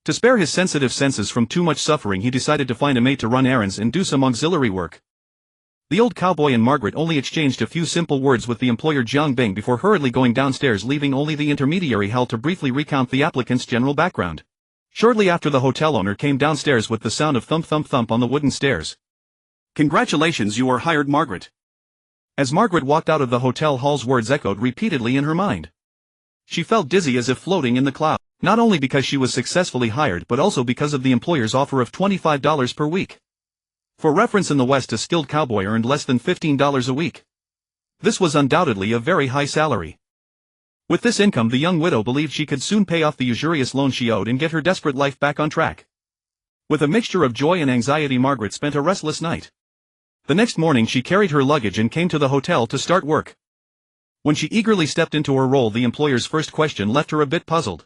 To spare his sensitive senses from too much suffering, he decided to find a maid to run errands and do some auxiliary work. The old cowboy and Margaret only exchanged a few simple words with the employer Jiang Bing before hurriedly going downstairs, leaving only the intermediary Hal to briefly recount the applicant's general background. Shortly after, the hotel owner came downstairs with the sound of thump thump thump on the wooden stairs. Congratulations, you are hired, Margaret. As Margaret walked out of the hotel, Hall's words echoed repeatedly in her mind. She felt dizzy, as if floating in the clouds, not only because she was successfully hired but also because of the employer's offer of $25 per week. For reference, in the West a skilled cowboy earned less than $15 a week. This was undoubtedly a very high salary. With this income, the young widow believed she could soon pay off the usurious loan she owed and get her desperate life back on track. With a mixture of joy and anxiety, Margaret spent a restless night. The next morning she carried her luggage and came to the hotel to start work. When she eagerly stepped into her role, the employer's first question left her a bit puzzled.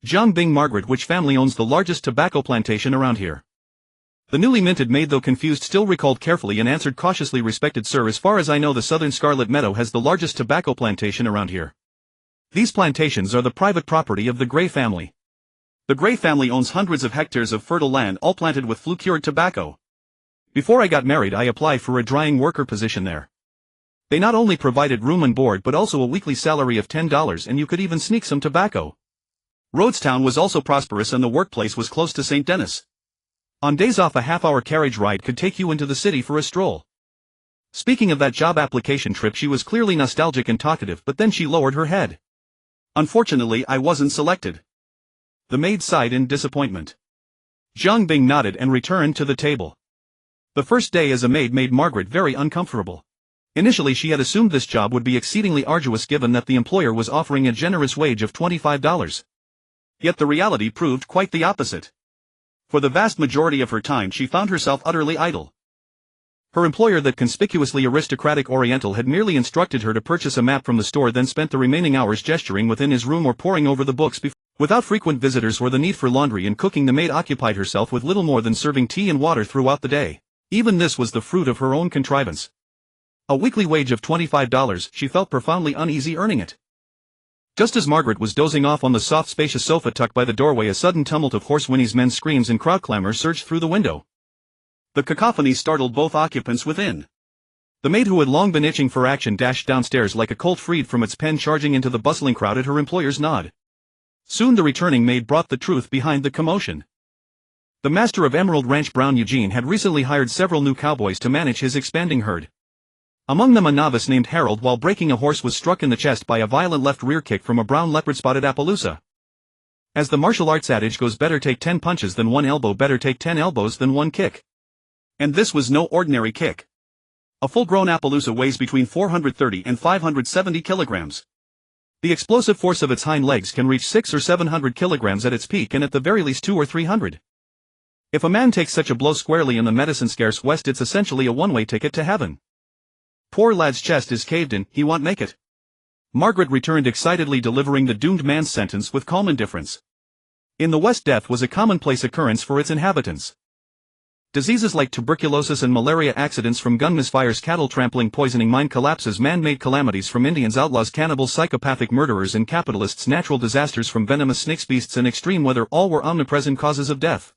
Jiang Bing, Margaret, which family owns the largest tobacco plantation around here? The newly minted maid, though confused, still recalled carefully and answered cautiously, respected sir, as far as I know, the Southern Scarlet Meadow has the largest tobacco plantation around here. These plantations are the private property of the Gray family. The Gray family owns hundreds of hectares of fertile land, all planted with flue-cured tobacco. Before I got married, I applied for a drying worker position there. They not only provided room and board but also a weekly salary of $10, and you could even sneak some tobacco. Rhodestown was also prosperous and the workplace was close to St. Denis. On days off, a half-hour carriage ride could take you into the city for a stroll. Speaking of that job application trip, she was clearly nostalgic and talkative, but then she lowered her head. Unfortunately, I wasn't selected. The maid sighed in disappointment. Jiang Bing nodded and returned to the table. The first day as a maid made Margaret very uncomfortable. Initially she had assumed this job would be exceedingly arduous given that the employer was offering a generous wage of $25. Yet the reality proved quite the opposite. For the vast majority of her time she found herself utterly idle. Her employer, that conspicuously aristocratic Oriental, had merely instructed her to purchase a map from the store, then spent the remaining hours gesturing within his room or poring over the books before. Without frequent visitors or the need for laundry and cooking, the maid occupied herself with little more than serving tea and water throughout the day. Even this was the fruit of her own contrivance. A weekly wage of $25, she felt profoundly uneasy earning it. Just as Margaret was dozing off on the soft, spacious sofa tucked by the doorway, a sudden tumult of hoarse whinnies, men's screams and crowd clamor surged through the window. The cacophony startled both occupants within. The maid, who had long been itching for action, dashed downstairs like a colt freed from its pen, charging into the bustling crowd at her employer's nod. Soon the returning maid brought the truth behind the commotion. The master of Emerald Ranch, Brown Eugene, had recently hired several new cowboys to manage his expanding herd. Among them a novice named Harold, while breaking a horse, was struck in the chest by a violent left rear kick from a brown leopard-spotted Appaloosa. As the martial arts adage goes, better take 10 punches than one elbow, better take 10 elbows than one kick. And this was no ordinary kick. A full-grown Appaloosa weighs between 430 and 570 kilograms. The explosive force of its hind legs can reach 600 or 700 kilograms at its peak, and at the very least 200 or 300. If a man takes such a blow squarely in the medicine-scarce West, it's essentially a one-way ticket to heaven. Poor lad's chest is caved in, he won't make it. Margaret returned excitedly, delivering the doomed man's sentence with calm indifference. In the West, death was a commonplace occurrence for its inhabitants. Diseases like tuberculosis and malaria, accidents from gun misfires, cattle trampling, poisoning, mine collapses, man-made calamities from Indians, outlaws, cannibals, psychopathic murderers and capitalists, natural disasters from venomous snakes, beasts and extreme weather, all were omnipresent causes of death.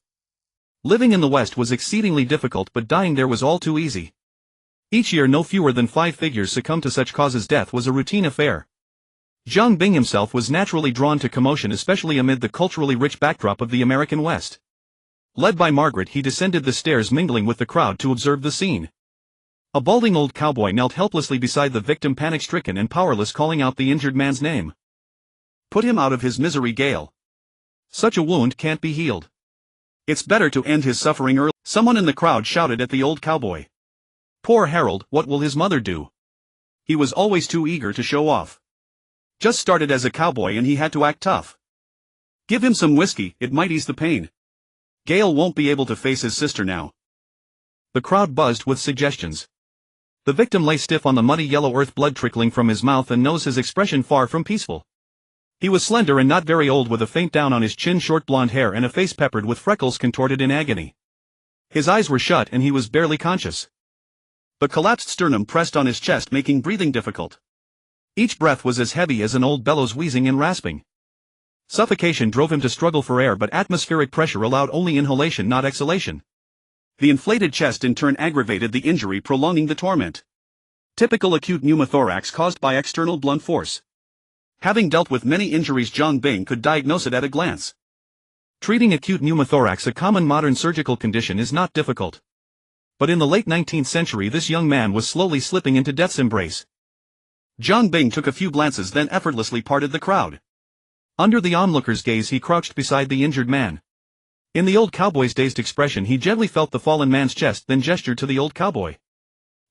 Living in the West was exceedingly difficult, but dying there was all too easy. Each year no fewer than 5 figures succumbed to such causes. Death was a routine affair. Jiang Bing himself was naturally drawn to commotion, especially amid the culturally rich backdrop of the American West. Led by Margaret, he descended the stairs, mingling with the crowd to observe the scene. A balding old cowboy knelt helplessly beside the victim, panic-stricken and powerless, calling out the injured man's name. "Put him out of his misery, Gale. Such a wound can't be healed. It's better to end his suffering early." Someone in the crowd shouted at the old cowboy. "Poor Harold, what will his mother do? He was always too eager to show off. Just started as a cowboy and he had to act tough. Give him some whiskey, it might ease the pain. Gale won't be able to face his sister now." The crowd buzzed with suggestions. The victim lay stiff on the muddy yellow earth, blood trickling from his mouth and nose, his expression far from peaceful. He was slender and not very old, with a faint down on his chin, short blonde hair and a face peppered with freckles contorted in agony. His eyes were shut and he was barely conscious. The collapsed sternum pressed on his chest, making breathing difficult. Each breath was as heavy as an old bellows, wheezing and rasping. Suffocation drove him to struggle for air, but atmospheric pressure allowed only inhalation, not exhalation. The inflated chest in turn aggravated the injury, prolonging the torment. Typical acute pneumothorax caused by external blunt force. Having dealt with many injuries, Jiang Bing could diagnose it at a glance. Treating acute pneumothorax, a common modern surgical condition, is not difficult. But in the late 19th century this young man was slowly slipping into death's embrace. Jiang Bing took a few glances, then effortlessly parted the crowd. Under the onlookers' gaze he crouched beside the injured man. In the old cowboy's dazed expression he gently felt the fallen man's chest, then gestured to the old cowboy.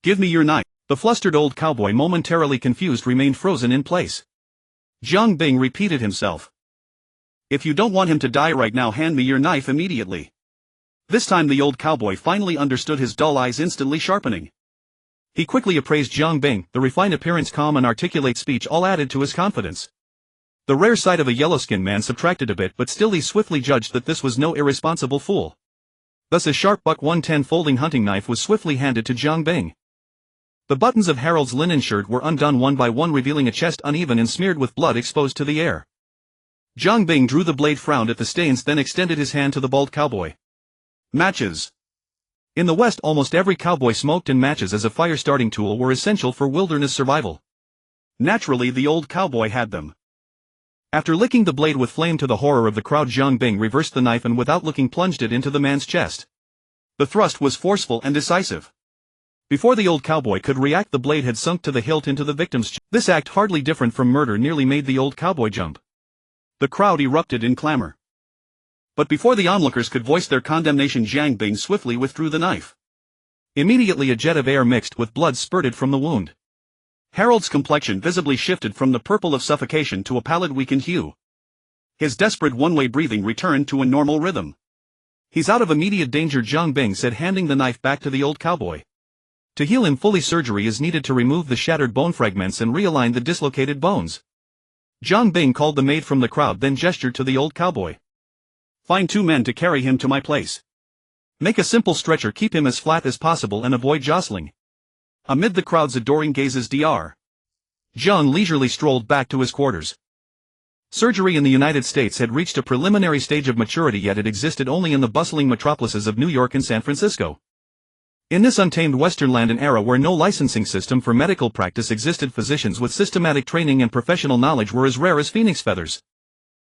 "Give me your knife." The flustered old cowboy, momentarily confused, remained frozen in place. Jiang Bing repeated himself. "If you don't want him to die right now, hand me your knife immediately." This time the old cowboy finally understood, his dull eyes instantly sharpening. He quickly appraised Jiang Bing, the refined appearance, calm and articulate speech all added to his confidence. The rare sight of a yellow-skinned man subtracted a bit, but still he swiftly judged that this was no irresponsible fool. Thus a sharp buck 110 folding hunting knife was swiftly handed to Jiang Bing. The buttons of Harold's linen shirt were undone one by one, revealing a chest uneven and smeared with blood exposed to the air. Jiang Bing drew the blade, frowned at the stains, then extended his hand to the bald cowboy. "Matches." In the West almost every cowboy smoked, and matches as a fire-starting tool were essential for wilderness survival. Naturally the old cowboy had them. After licking the blade with flame, to the horror of the crowd, Jiang Bing reversed the knife and without looking plunged it into the man's chest. The thrust was forceful and decisive. Before the old cowboy could react, the blade had sunk to the hilt into the victim's chest. This act, hardly different from murder, nearly made the old cowboy jump. The crowd erupted in clamor. But before the onlookers could voice their condemnation, Jiang Bing swiftly withdrew the knife. Immediately a jet of air mixed with blood spurted from the wound. Harold's complexion visibly shifted from the purple of suffocation to a pallid, weakened hue. His desperate one-way breathing returned to a normal rhythm. "He's out of immediate danger," Jiang Bing said, handing the knife back to the old cowboy. To heal him fully, surgery is needed to remove the shattered bone fragments and realign the dislocated bones. Jiang Bing called the maid from the crowd, then gestured to the old cowboy. Find 2 men to carry him to my place. Make a simple stretcher, keep him as flat as possible and avoid jostling. Amid the crowd's adoring gazes, Dr. Jiang leisurely strolled back to his quarters. Surgery in the United States had reached a preliminary stage of maturity, yet it existed only in the bustling metropolises of New York and San Francisco. In this untamed Western land, an era where no licensing system for medical practice existed, physicians with systematic training and professional knowledge were as rare as phoenix feathers.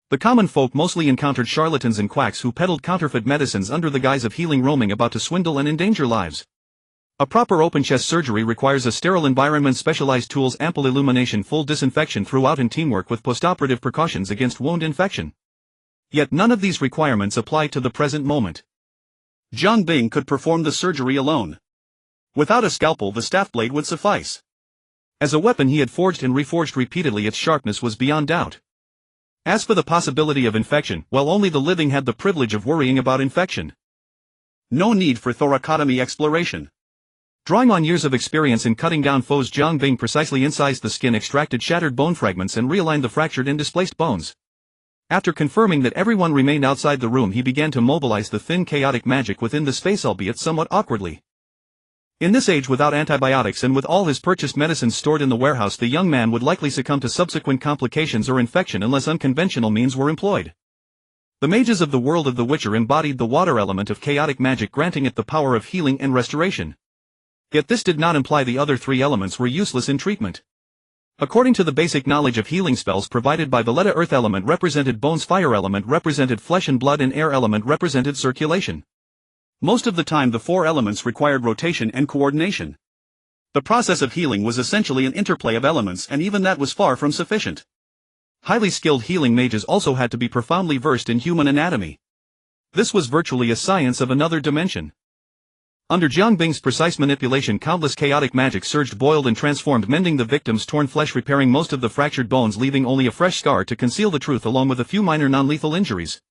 The common folk mostly encountered charlatans and quacks who peddled counterfeit medicines under the guise of healing, roaming about to swindle and endanger lives. A proper open-chest surgery requires a sterile environment, specialized tools, ample illumination, full disinfection throughout, and teamwork with postoperative precautions against wound infection. Yet none of these requirements apply to the present moment. Jiang Bing could perform the surgery alone. Without a scalpel, the staff blade would suffice. As a weapon he had forged and reforged repeatedly, its sharpness was beyond doubt. As for the possibility of infection, well, only the living had the privilege of worrying about infection. No need for thoracotomy exploration. Drawing on years of experience in cutting down foes, Jiang Bing precisely incised the skin, extracted shattered bone fragments, and realigned the fractured and displaced bones. After confirming that everyone remained outside the room, he began to mobilize the thin chaotic magic within the space, albeit somewhat awkwardly. In this age without antibiotics and with all his purchased medicines stored in the warehouse, the young man would likely succumb to subsequent complications or infection unless unconventional means were employed. The mages of the world of The Witcher embodied the water element of chaotic magic, granting it the power of healing and restoration. Yet this did not imply the other 3 elements were useless in treatment. According to the basic knowledge of healing spells provided by Valletta, earth element represented bones, fire element represented flesh and blood, and air element represented circulation. Most of the time the 4 elements required rotation and coordination. The process of healing was essentially an interplay of elements, and even that was far from sufficient. Highly skilled healing mages also had to be profoundly versed in human anatomy. This was virtually a science of another dimension. Under Jiang Bing's precise manipulation, countless chaotic magic surged, boiled and transformed, mending the victim's torn flesh, repairing most of the fractured bones, leaving only a fresh scar to conceal the truth, along with a few minor non-lethal injuries.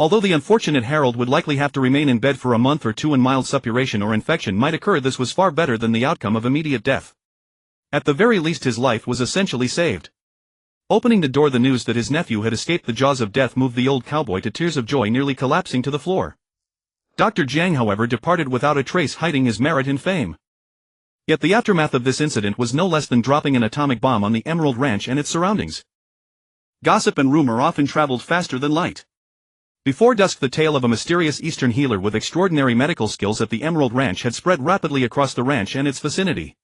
Although the unfortunate Harold would likely have to remain in bed for a month or 2 and mild suppuration or infection might occur, this was far better than the outcome of immediate death. At the very least his life was essentially saved. Opening the door, the news that his nephew had escaped the jaws of death moved the old cowboy to tears of joy, nearly collapsing to the floor. Dr. Jiang, however, departed without a trace, hiding his merit and fame. Yet the aftermath of this incident was no less than dropping an atomic bomb on the Emerald Ranch and its surroundings. Gossip and rumor often traveled faster than light. Before dusk, the tale of a mysterious Eastern healer with extraordinary medical skills at the Emerald Ranch had spread rapidly across the ranch and its vicinity.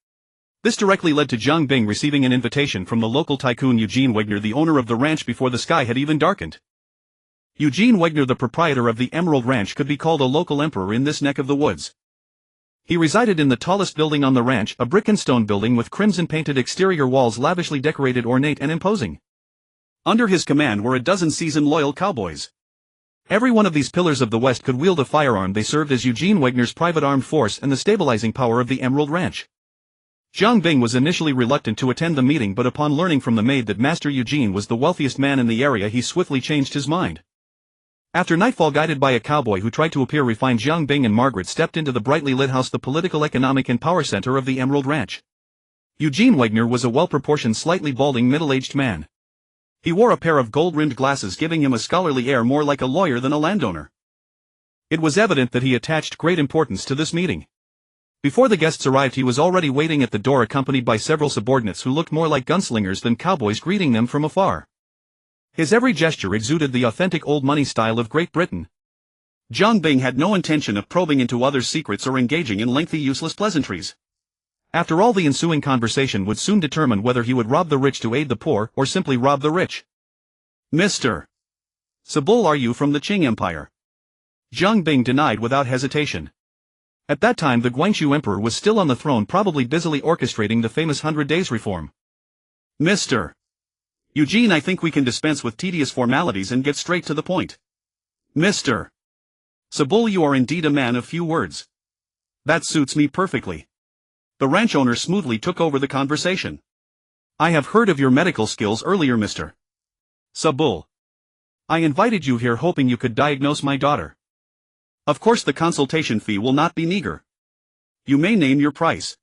This directly led to Jiang Bing receiving an invitation from the local tycoon Eugene Wegner, the owner of the ranch, before the sky had even darkened. Eugene Wegner, the proprietor of the Emerald Ranch, could be called a local emperor in this neck of the woods. He resided in the tallest building on the ranch, a brick and stone building with crimson-painted exterior walls lavishly decorated, ornate and imposing. Under his command were a dozen seasoned loyal cowboys. Every one of these pillars of the West could wield a firearm. They served as Eugene Wegner's private armed force and the stabilizing power of the Emerald Ranch. Jiang Bing was initially reluctant to attend the meeting, but upon learning from the maid that Master Eugene was the wealthiest man in the area, he swiftly changed his mind. After nightfall, guided by a cowboy who tried to appear refined, Jiang Bing and Margaret stepped into the brightly lit house, the political, economic and power center of the Emerald Ranch. Eugene Wegner was a well-proportioned, slightly balding, middle-aged man. He wore a pair of gold-rimmed glasses, giving him a scholarly air, more like a lawyer than a landowner. It was evident that he attached great importance to this meeting. Before the guests arrived, he was already waiting at the door, accompanied by several subordinates who looked more like gunslingers than cowboys, greeting them from afar. His every gesture exuded the authentic old money style of Great Britain. Jiang Bing had no intention of probing into others' secrets or engaging in lengthy useless pleasantries. After all, the ensuing conversation would soon determine whether he would rob the rich to aid the poor, or simply rob the rich. Mr. Sabul, are you from the Qing Empire? Jiang Bing denied without hesitation. At that time the Guangxu Emperor was still on the throne, probably busily orchestrating the famous 100 Days reform. Mr. Eugene, I think we can dispense with tedious formalities and get straight to the point. Mr. Sabul, you are indeed a man of few words. That suits me perfectly. The ranch owner smoothly took over the conversation. I have heard of your medical skills earlier, Mr. Sabul. I invited you here hoping you could diagnose my daughter. Of course the consultation fee will not be meager. You may name your price.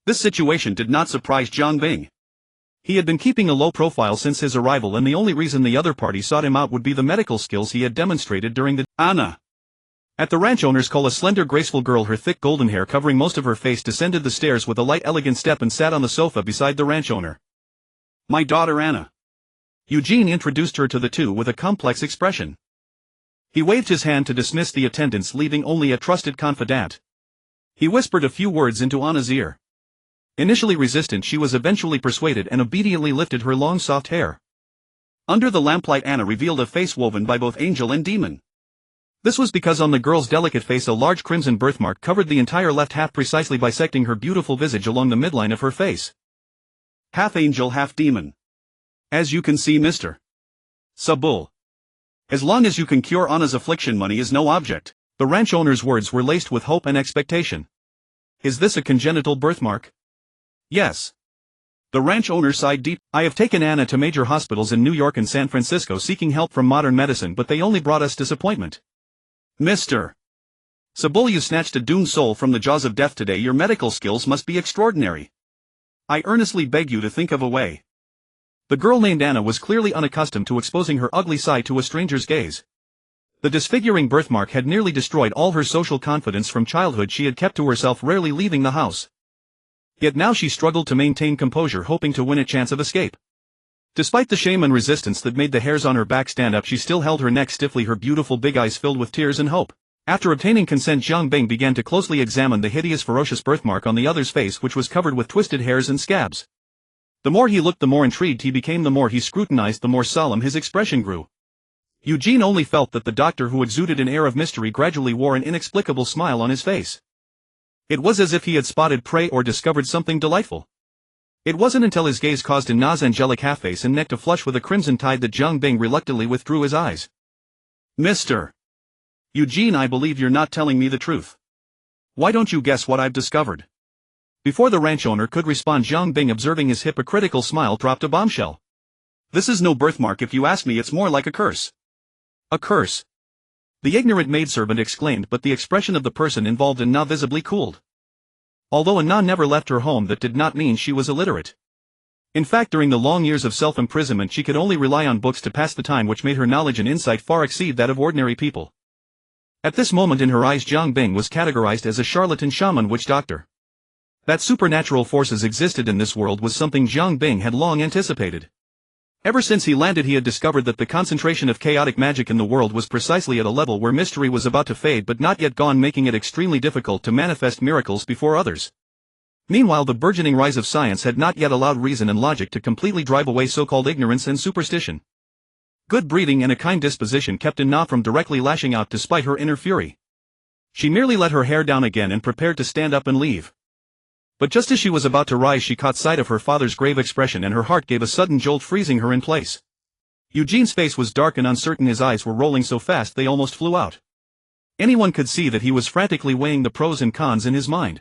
This situation did not surprise Jiang Bing. He had been keeping a low profile since his arrival, and the only reason the other party sought him out would be the medical skills he had demonstrated during the Anna. At the ranch owner's call, a slender, graceful girl, her thick golden hair covering most of her face, descended the stairs with a light, elegant step and sat on the sofa beside the ranch owner. My daughter Anna. Eugene introduced her to the two with a complex expression. He waved his hand to dismiss the attendants, leaving only a trusted confidant. He whispered a few words into Anna's ear. Initially resistant, she was eventually persuaded and obediently lifted her long soft hair. Under the lamplight, Anna revealed a face woven by both angel and demon. This was because on the girl's delicate face a large crimson birthmark covered the entire left half, precisely bisecting her beautiful visage along the midline of her face. Half angel, half demon. As you can see, Mr. Sabul. As long as you can cure Anna's affliction, money is no object. The ranch owner's words were laced with hope and expectation. Is this a congenital birthmark? Yes. The ranch owner sighed deep. I have taken Anna to major hospitals in New York and San Francisco seeking help from modern medicine, but they only brought us disappointment. Mr. Sabul, you snatched a doomed soul from the jaws of death today. Your medical skills must be extraordinary. I earnestly beg you to think of a way. The girl named Anna was clearly unaccustomed to exposing her ugly side to a stranger's gaze. The disfiguring birthmark had nearly destroyed all her social confidence. From childhood she had kept to herself, rarely leaving the house. Yet now she struggled to maintain composure, hoping to win a chance of escape. Despite the shame and resistance that made the hairs on her back stand up, she still held her neck stiffly, her beautiful big eyes filled with tears and hope. After obtaining consent, Jiang Bing began to closely examine the hideous, ferocious birthmark on the other's face, which was covered with twisted hairs and scabs. The more he looked, the more intrigued he became. The more he scrutinized, the more solemn his expression grew. Eugene only felt that the doctor, who exuded an air of mystery, gradually wore an inexplicable smile on his face. It was as if he had spotted prey or discovered something delightful. It wasn't until his gaze caused Anna's angelic half-face and neck to flush with a crimson tide that Jiang Bing reluctantly withdrew his eyes. Mr. Eugene, I believe you're not telling me the truth. Why don't you guess what I've discovered? Before the ranch owner could respond, Jiang Bing, observing his hypocritical smile, dropped a bombshell. This is no birthmark. If you ask me, it's more like a curse. A curse? The ignorant maidservant exclaimed, but the expression of the person involved Anna visibly cooled. Although Anna never left her home, that did not mean she was illiterate. In fact, during the long years of self-imprisonment she could only rely on books to pass the time, which made her knowledge and insight far exceed that of ordinary people. At this moment in her eyes, Jiang Bing was categorized as a charlatan, shaman, witch doctor. That supernatural forces existed in this world was something Jiang Bing had long anticipated. Ever since he landed, he had discovered that the concentration of chaotic magic in the world was precisely at a level where mystery was about to fade but not yet gone, making it extremely difficult to manifest miracles before others. Meanwhile, the burgeoning rise of science had not yet allowed reason and logic to completely drive away so-called ignorance and superstition. Good breeding and a kind disposition kept Anna from directly lashing out despite her inner fury. She merely let her hair down again and prepared to stand up and leave. But just as she was about to rise, she caught sight of her father's grave expression and her heart gave a sudden jolt, freezing her in place. Eugene's face was dark and uncertain, his eyes were rolling so fast they almost flew out. Anyone could see that he was frantically weighing the pros and cons in his mind.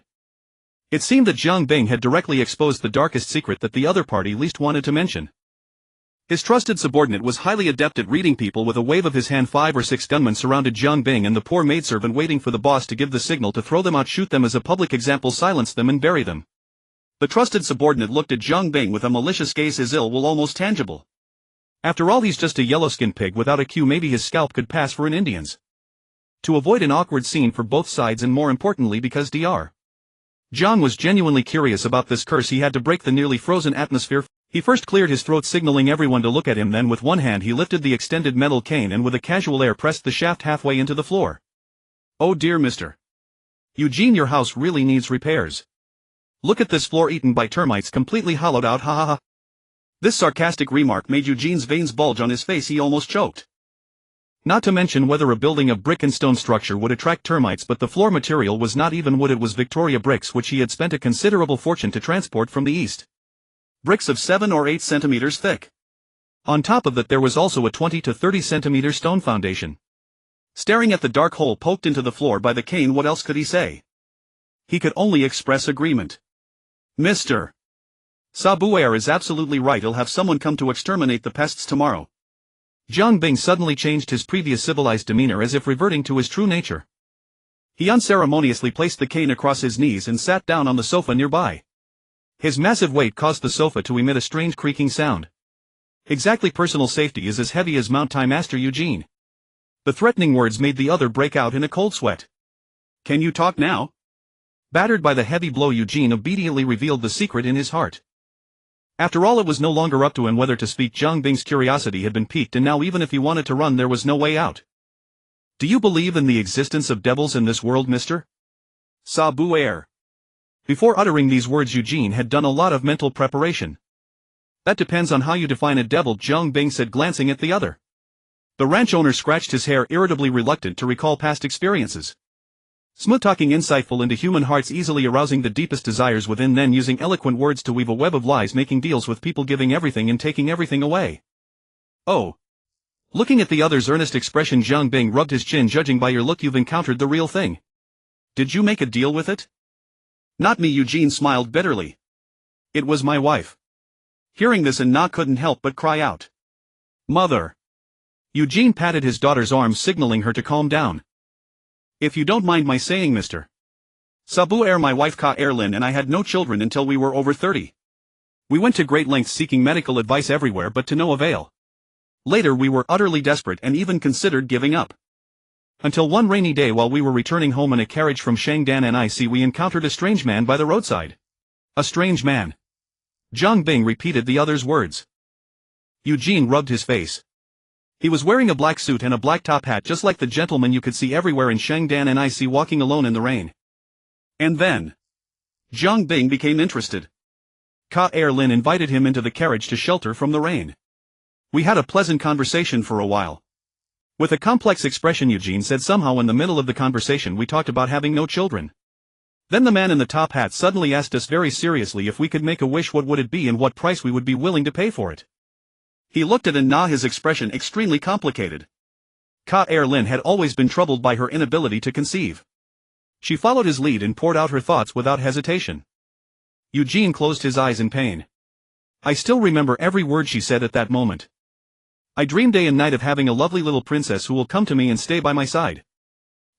It seemed that Jiang Bing had directly exposed the darkest secret that the other party least wanted to mention. His trusted subordinate was highly adept at reading people. With a wave of his hand, 5 or 6 gunmen surrounded Jiang Bing and the poor maidservant, waiting for the boss to give the signal to throw them out, shoot them as a public example, silence them and bury them. The trusted subordinate looked at Jiang Bing with a malicious gaze, his ill will almost tangible. After all, he's just a yellow-skinned pig without a queue. Maybe his scalp could pass for an Indian's. To avoid an awkward scene for both sides, and more importantly because Dr. Jiang was genuinely curious about this curse, he had to break the nearly frozen atmosphere. He first cleared his throat, signaling everyone to look at him, then with one hand he lifted the extended metal cane and with a casual air pressed the shaft halfway into the floor. Oh dear, Mr. Eugene, your house really needs repairs. Look at this floor, eaten by termites, completely hollowed out, ha ha ha. This sarcastic remark made Eugene's veins bulge on his face, he almost choked. Not to mention whether a building of brick and stone structure would attract termites, but the floor material was not even wood, it was Victoria bricks, which he had spent a considerable fortune to transport from the east. Bricks of 7 or 8 centimeters thick. On top of that there was also a 20 to 30 centimeter stone foundation. Staring at the dark hole poked into the floor by the cane, what else could he say? He could only express agreement. Mr. Sabul is absolutely right, he'll have someone come to exterminate the pests tomorrow. Jiang Bing suddenly changed his previous civilized demeanor as if reverting to his true nature. He unceremoniously placed the cane across his knees and sat down on the sofa nearby. His massive weight caused the sofa to emit a strange creaking sound. Exactly, personal safety is as heavy as Mount Time Master Eugene. The threatening words made the other break out in a cold sweat. Can you talk now? Battered by the heavy blow, Eugene obediently revealed the secret in his heart. After all, it was no longer up to him whether to speak. Zhang Bing's curiosity had been piqued, and now even if he wanted to run there was no way out. Do you believe in the existence of devils in this world, mister? Sabu Air. Before uttering these words, Eugene had done a lot of mental preparation. That depends on how you define a devil, Zhang Bing said, glancing at the other. The ranch owner scratched his hair, irritably reluctant to recall past experiences. Smooth-talking, insightful into human hearts, easily arousing the deepest desires within, then using eloquent words to weave a web of lies, making deals with people, giving everything and taking everything away. Oh. Looking at the other's earnest expression, Zhang Bing rubbed his chin. Judging by your look, you've encountered the real thing. Did you make a deal with it? Not me, Eugene smiled bitterly. It was my wife. Hearing this, and Na couldn't help but cry out. Mother. Eugene patted his daughter's arm, signaling her to calm down. If you don't mind my saying, Mr. Sabu Air, my wife Ka Erlin and I had no children until we were over 30. We went to great lengths seeking medical advice everywhere, but to no avail. Later we were utterly desperate and even considered giving up. Until one rainy day, while we were returning home in a carriage from Shangdan NIC, we encountered a strange man by the roadside. A strange man. Zhang Bing repeated the other's words. Eugene rubbed his face. He was wearing a black suit and a black top hat, just like the gentleman you could see everywhere in Shangdan NIC, walking alone in the rain. And then Zhang Bing became interested. Ka Erlin invited him into the carriage to shelter from the rain. We had a pleasant conversation for a while. With a complex expression, Eugene said, somehow in the middle of the conversation we talked about having no children. Then the man in the top hat suddenly asked us very seriously if we could make a wish, what would it be and what price we would be willing to pay for it. He looked at Na, his expression extremely complicated. Ka Erlin had always been troubled by her inability to conceive. She followed his lead and poured out her thoughts without hesitation. Eugene closed his eyes in pain. I still remember every word she said at that moment. I dream day and night of having a lovely little princess who will come to me and stay by my side.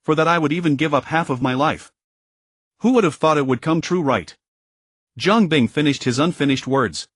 For that I would even give up half of my life. Who would have thought it would come true, right? Zhang Bing finished his unfinished words.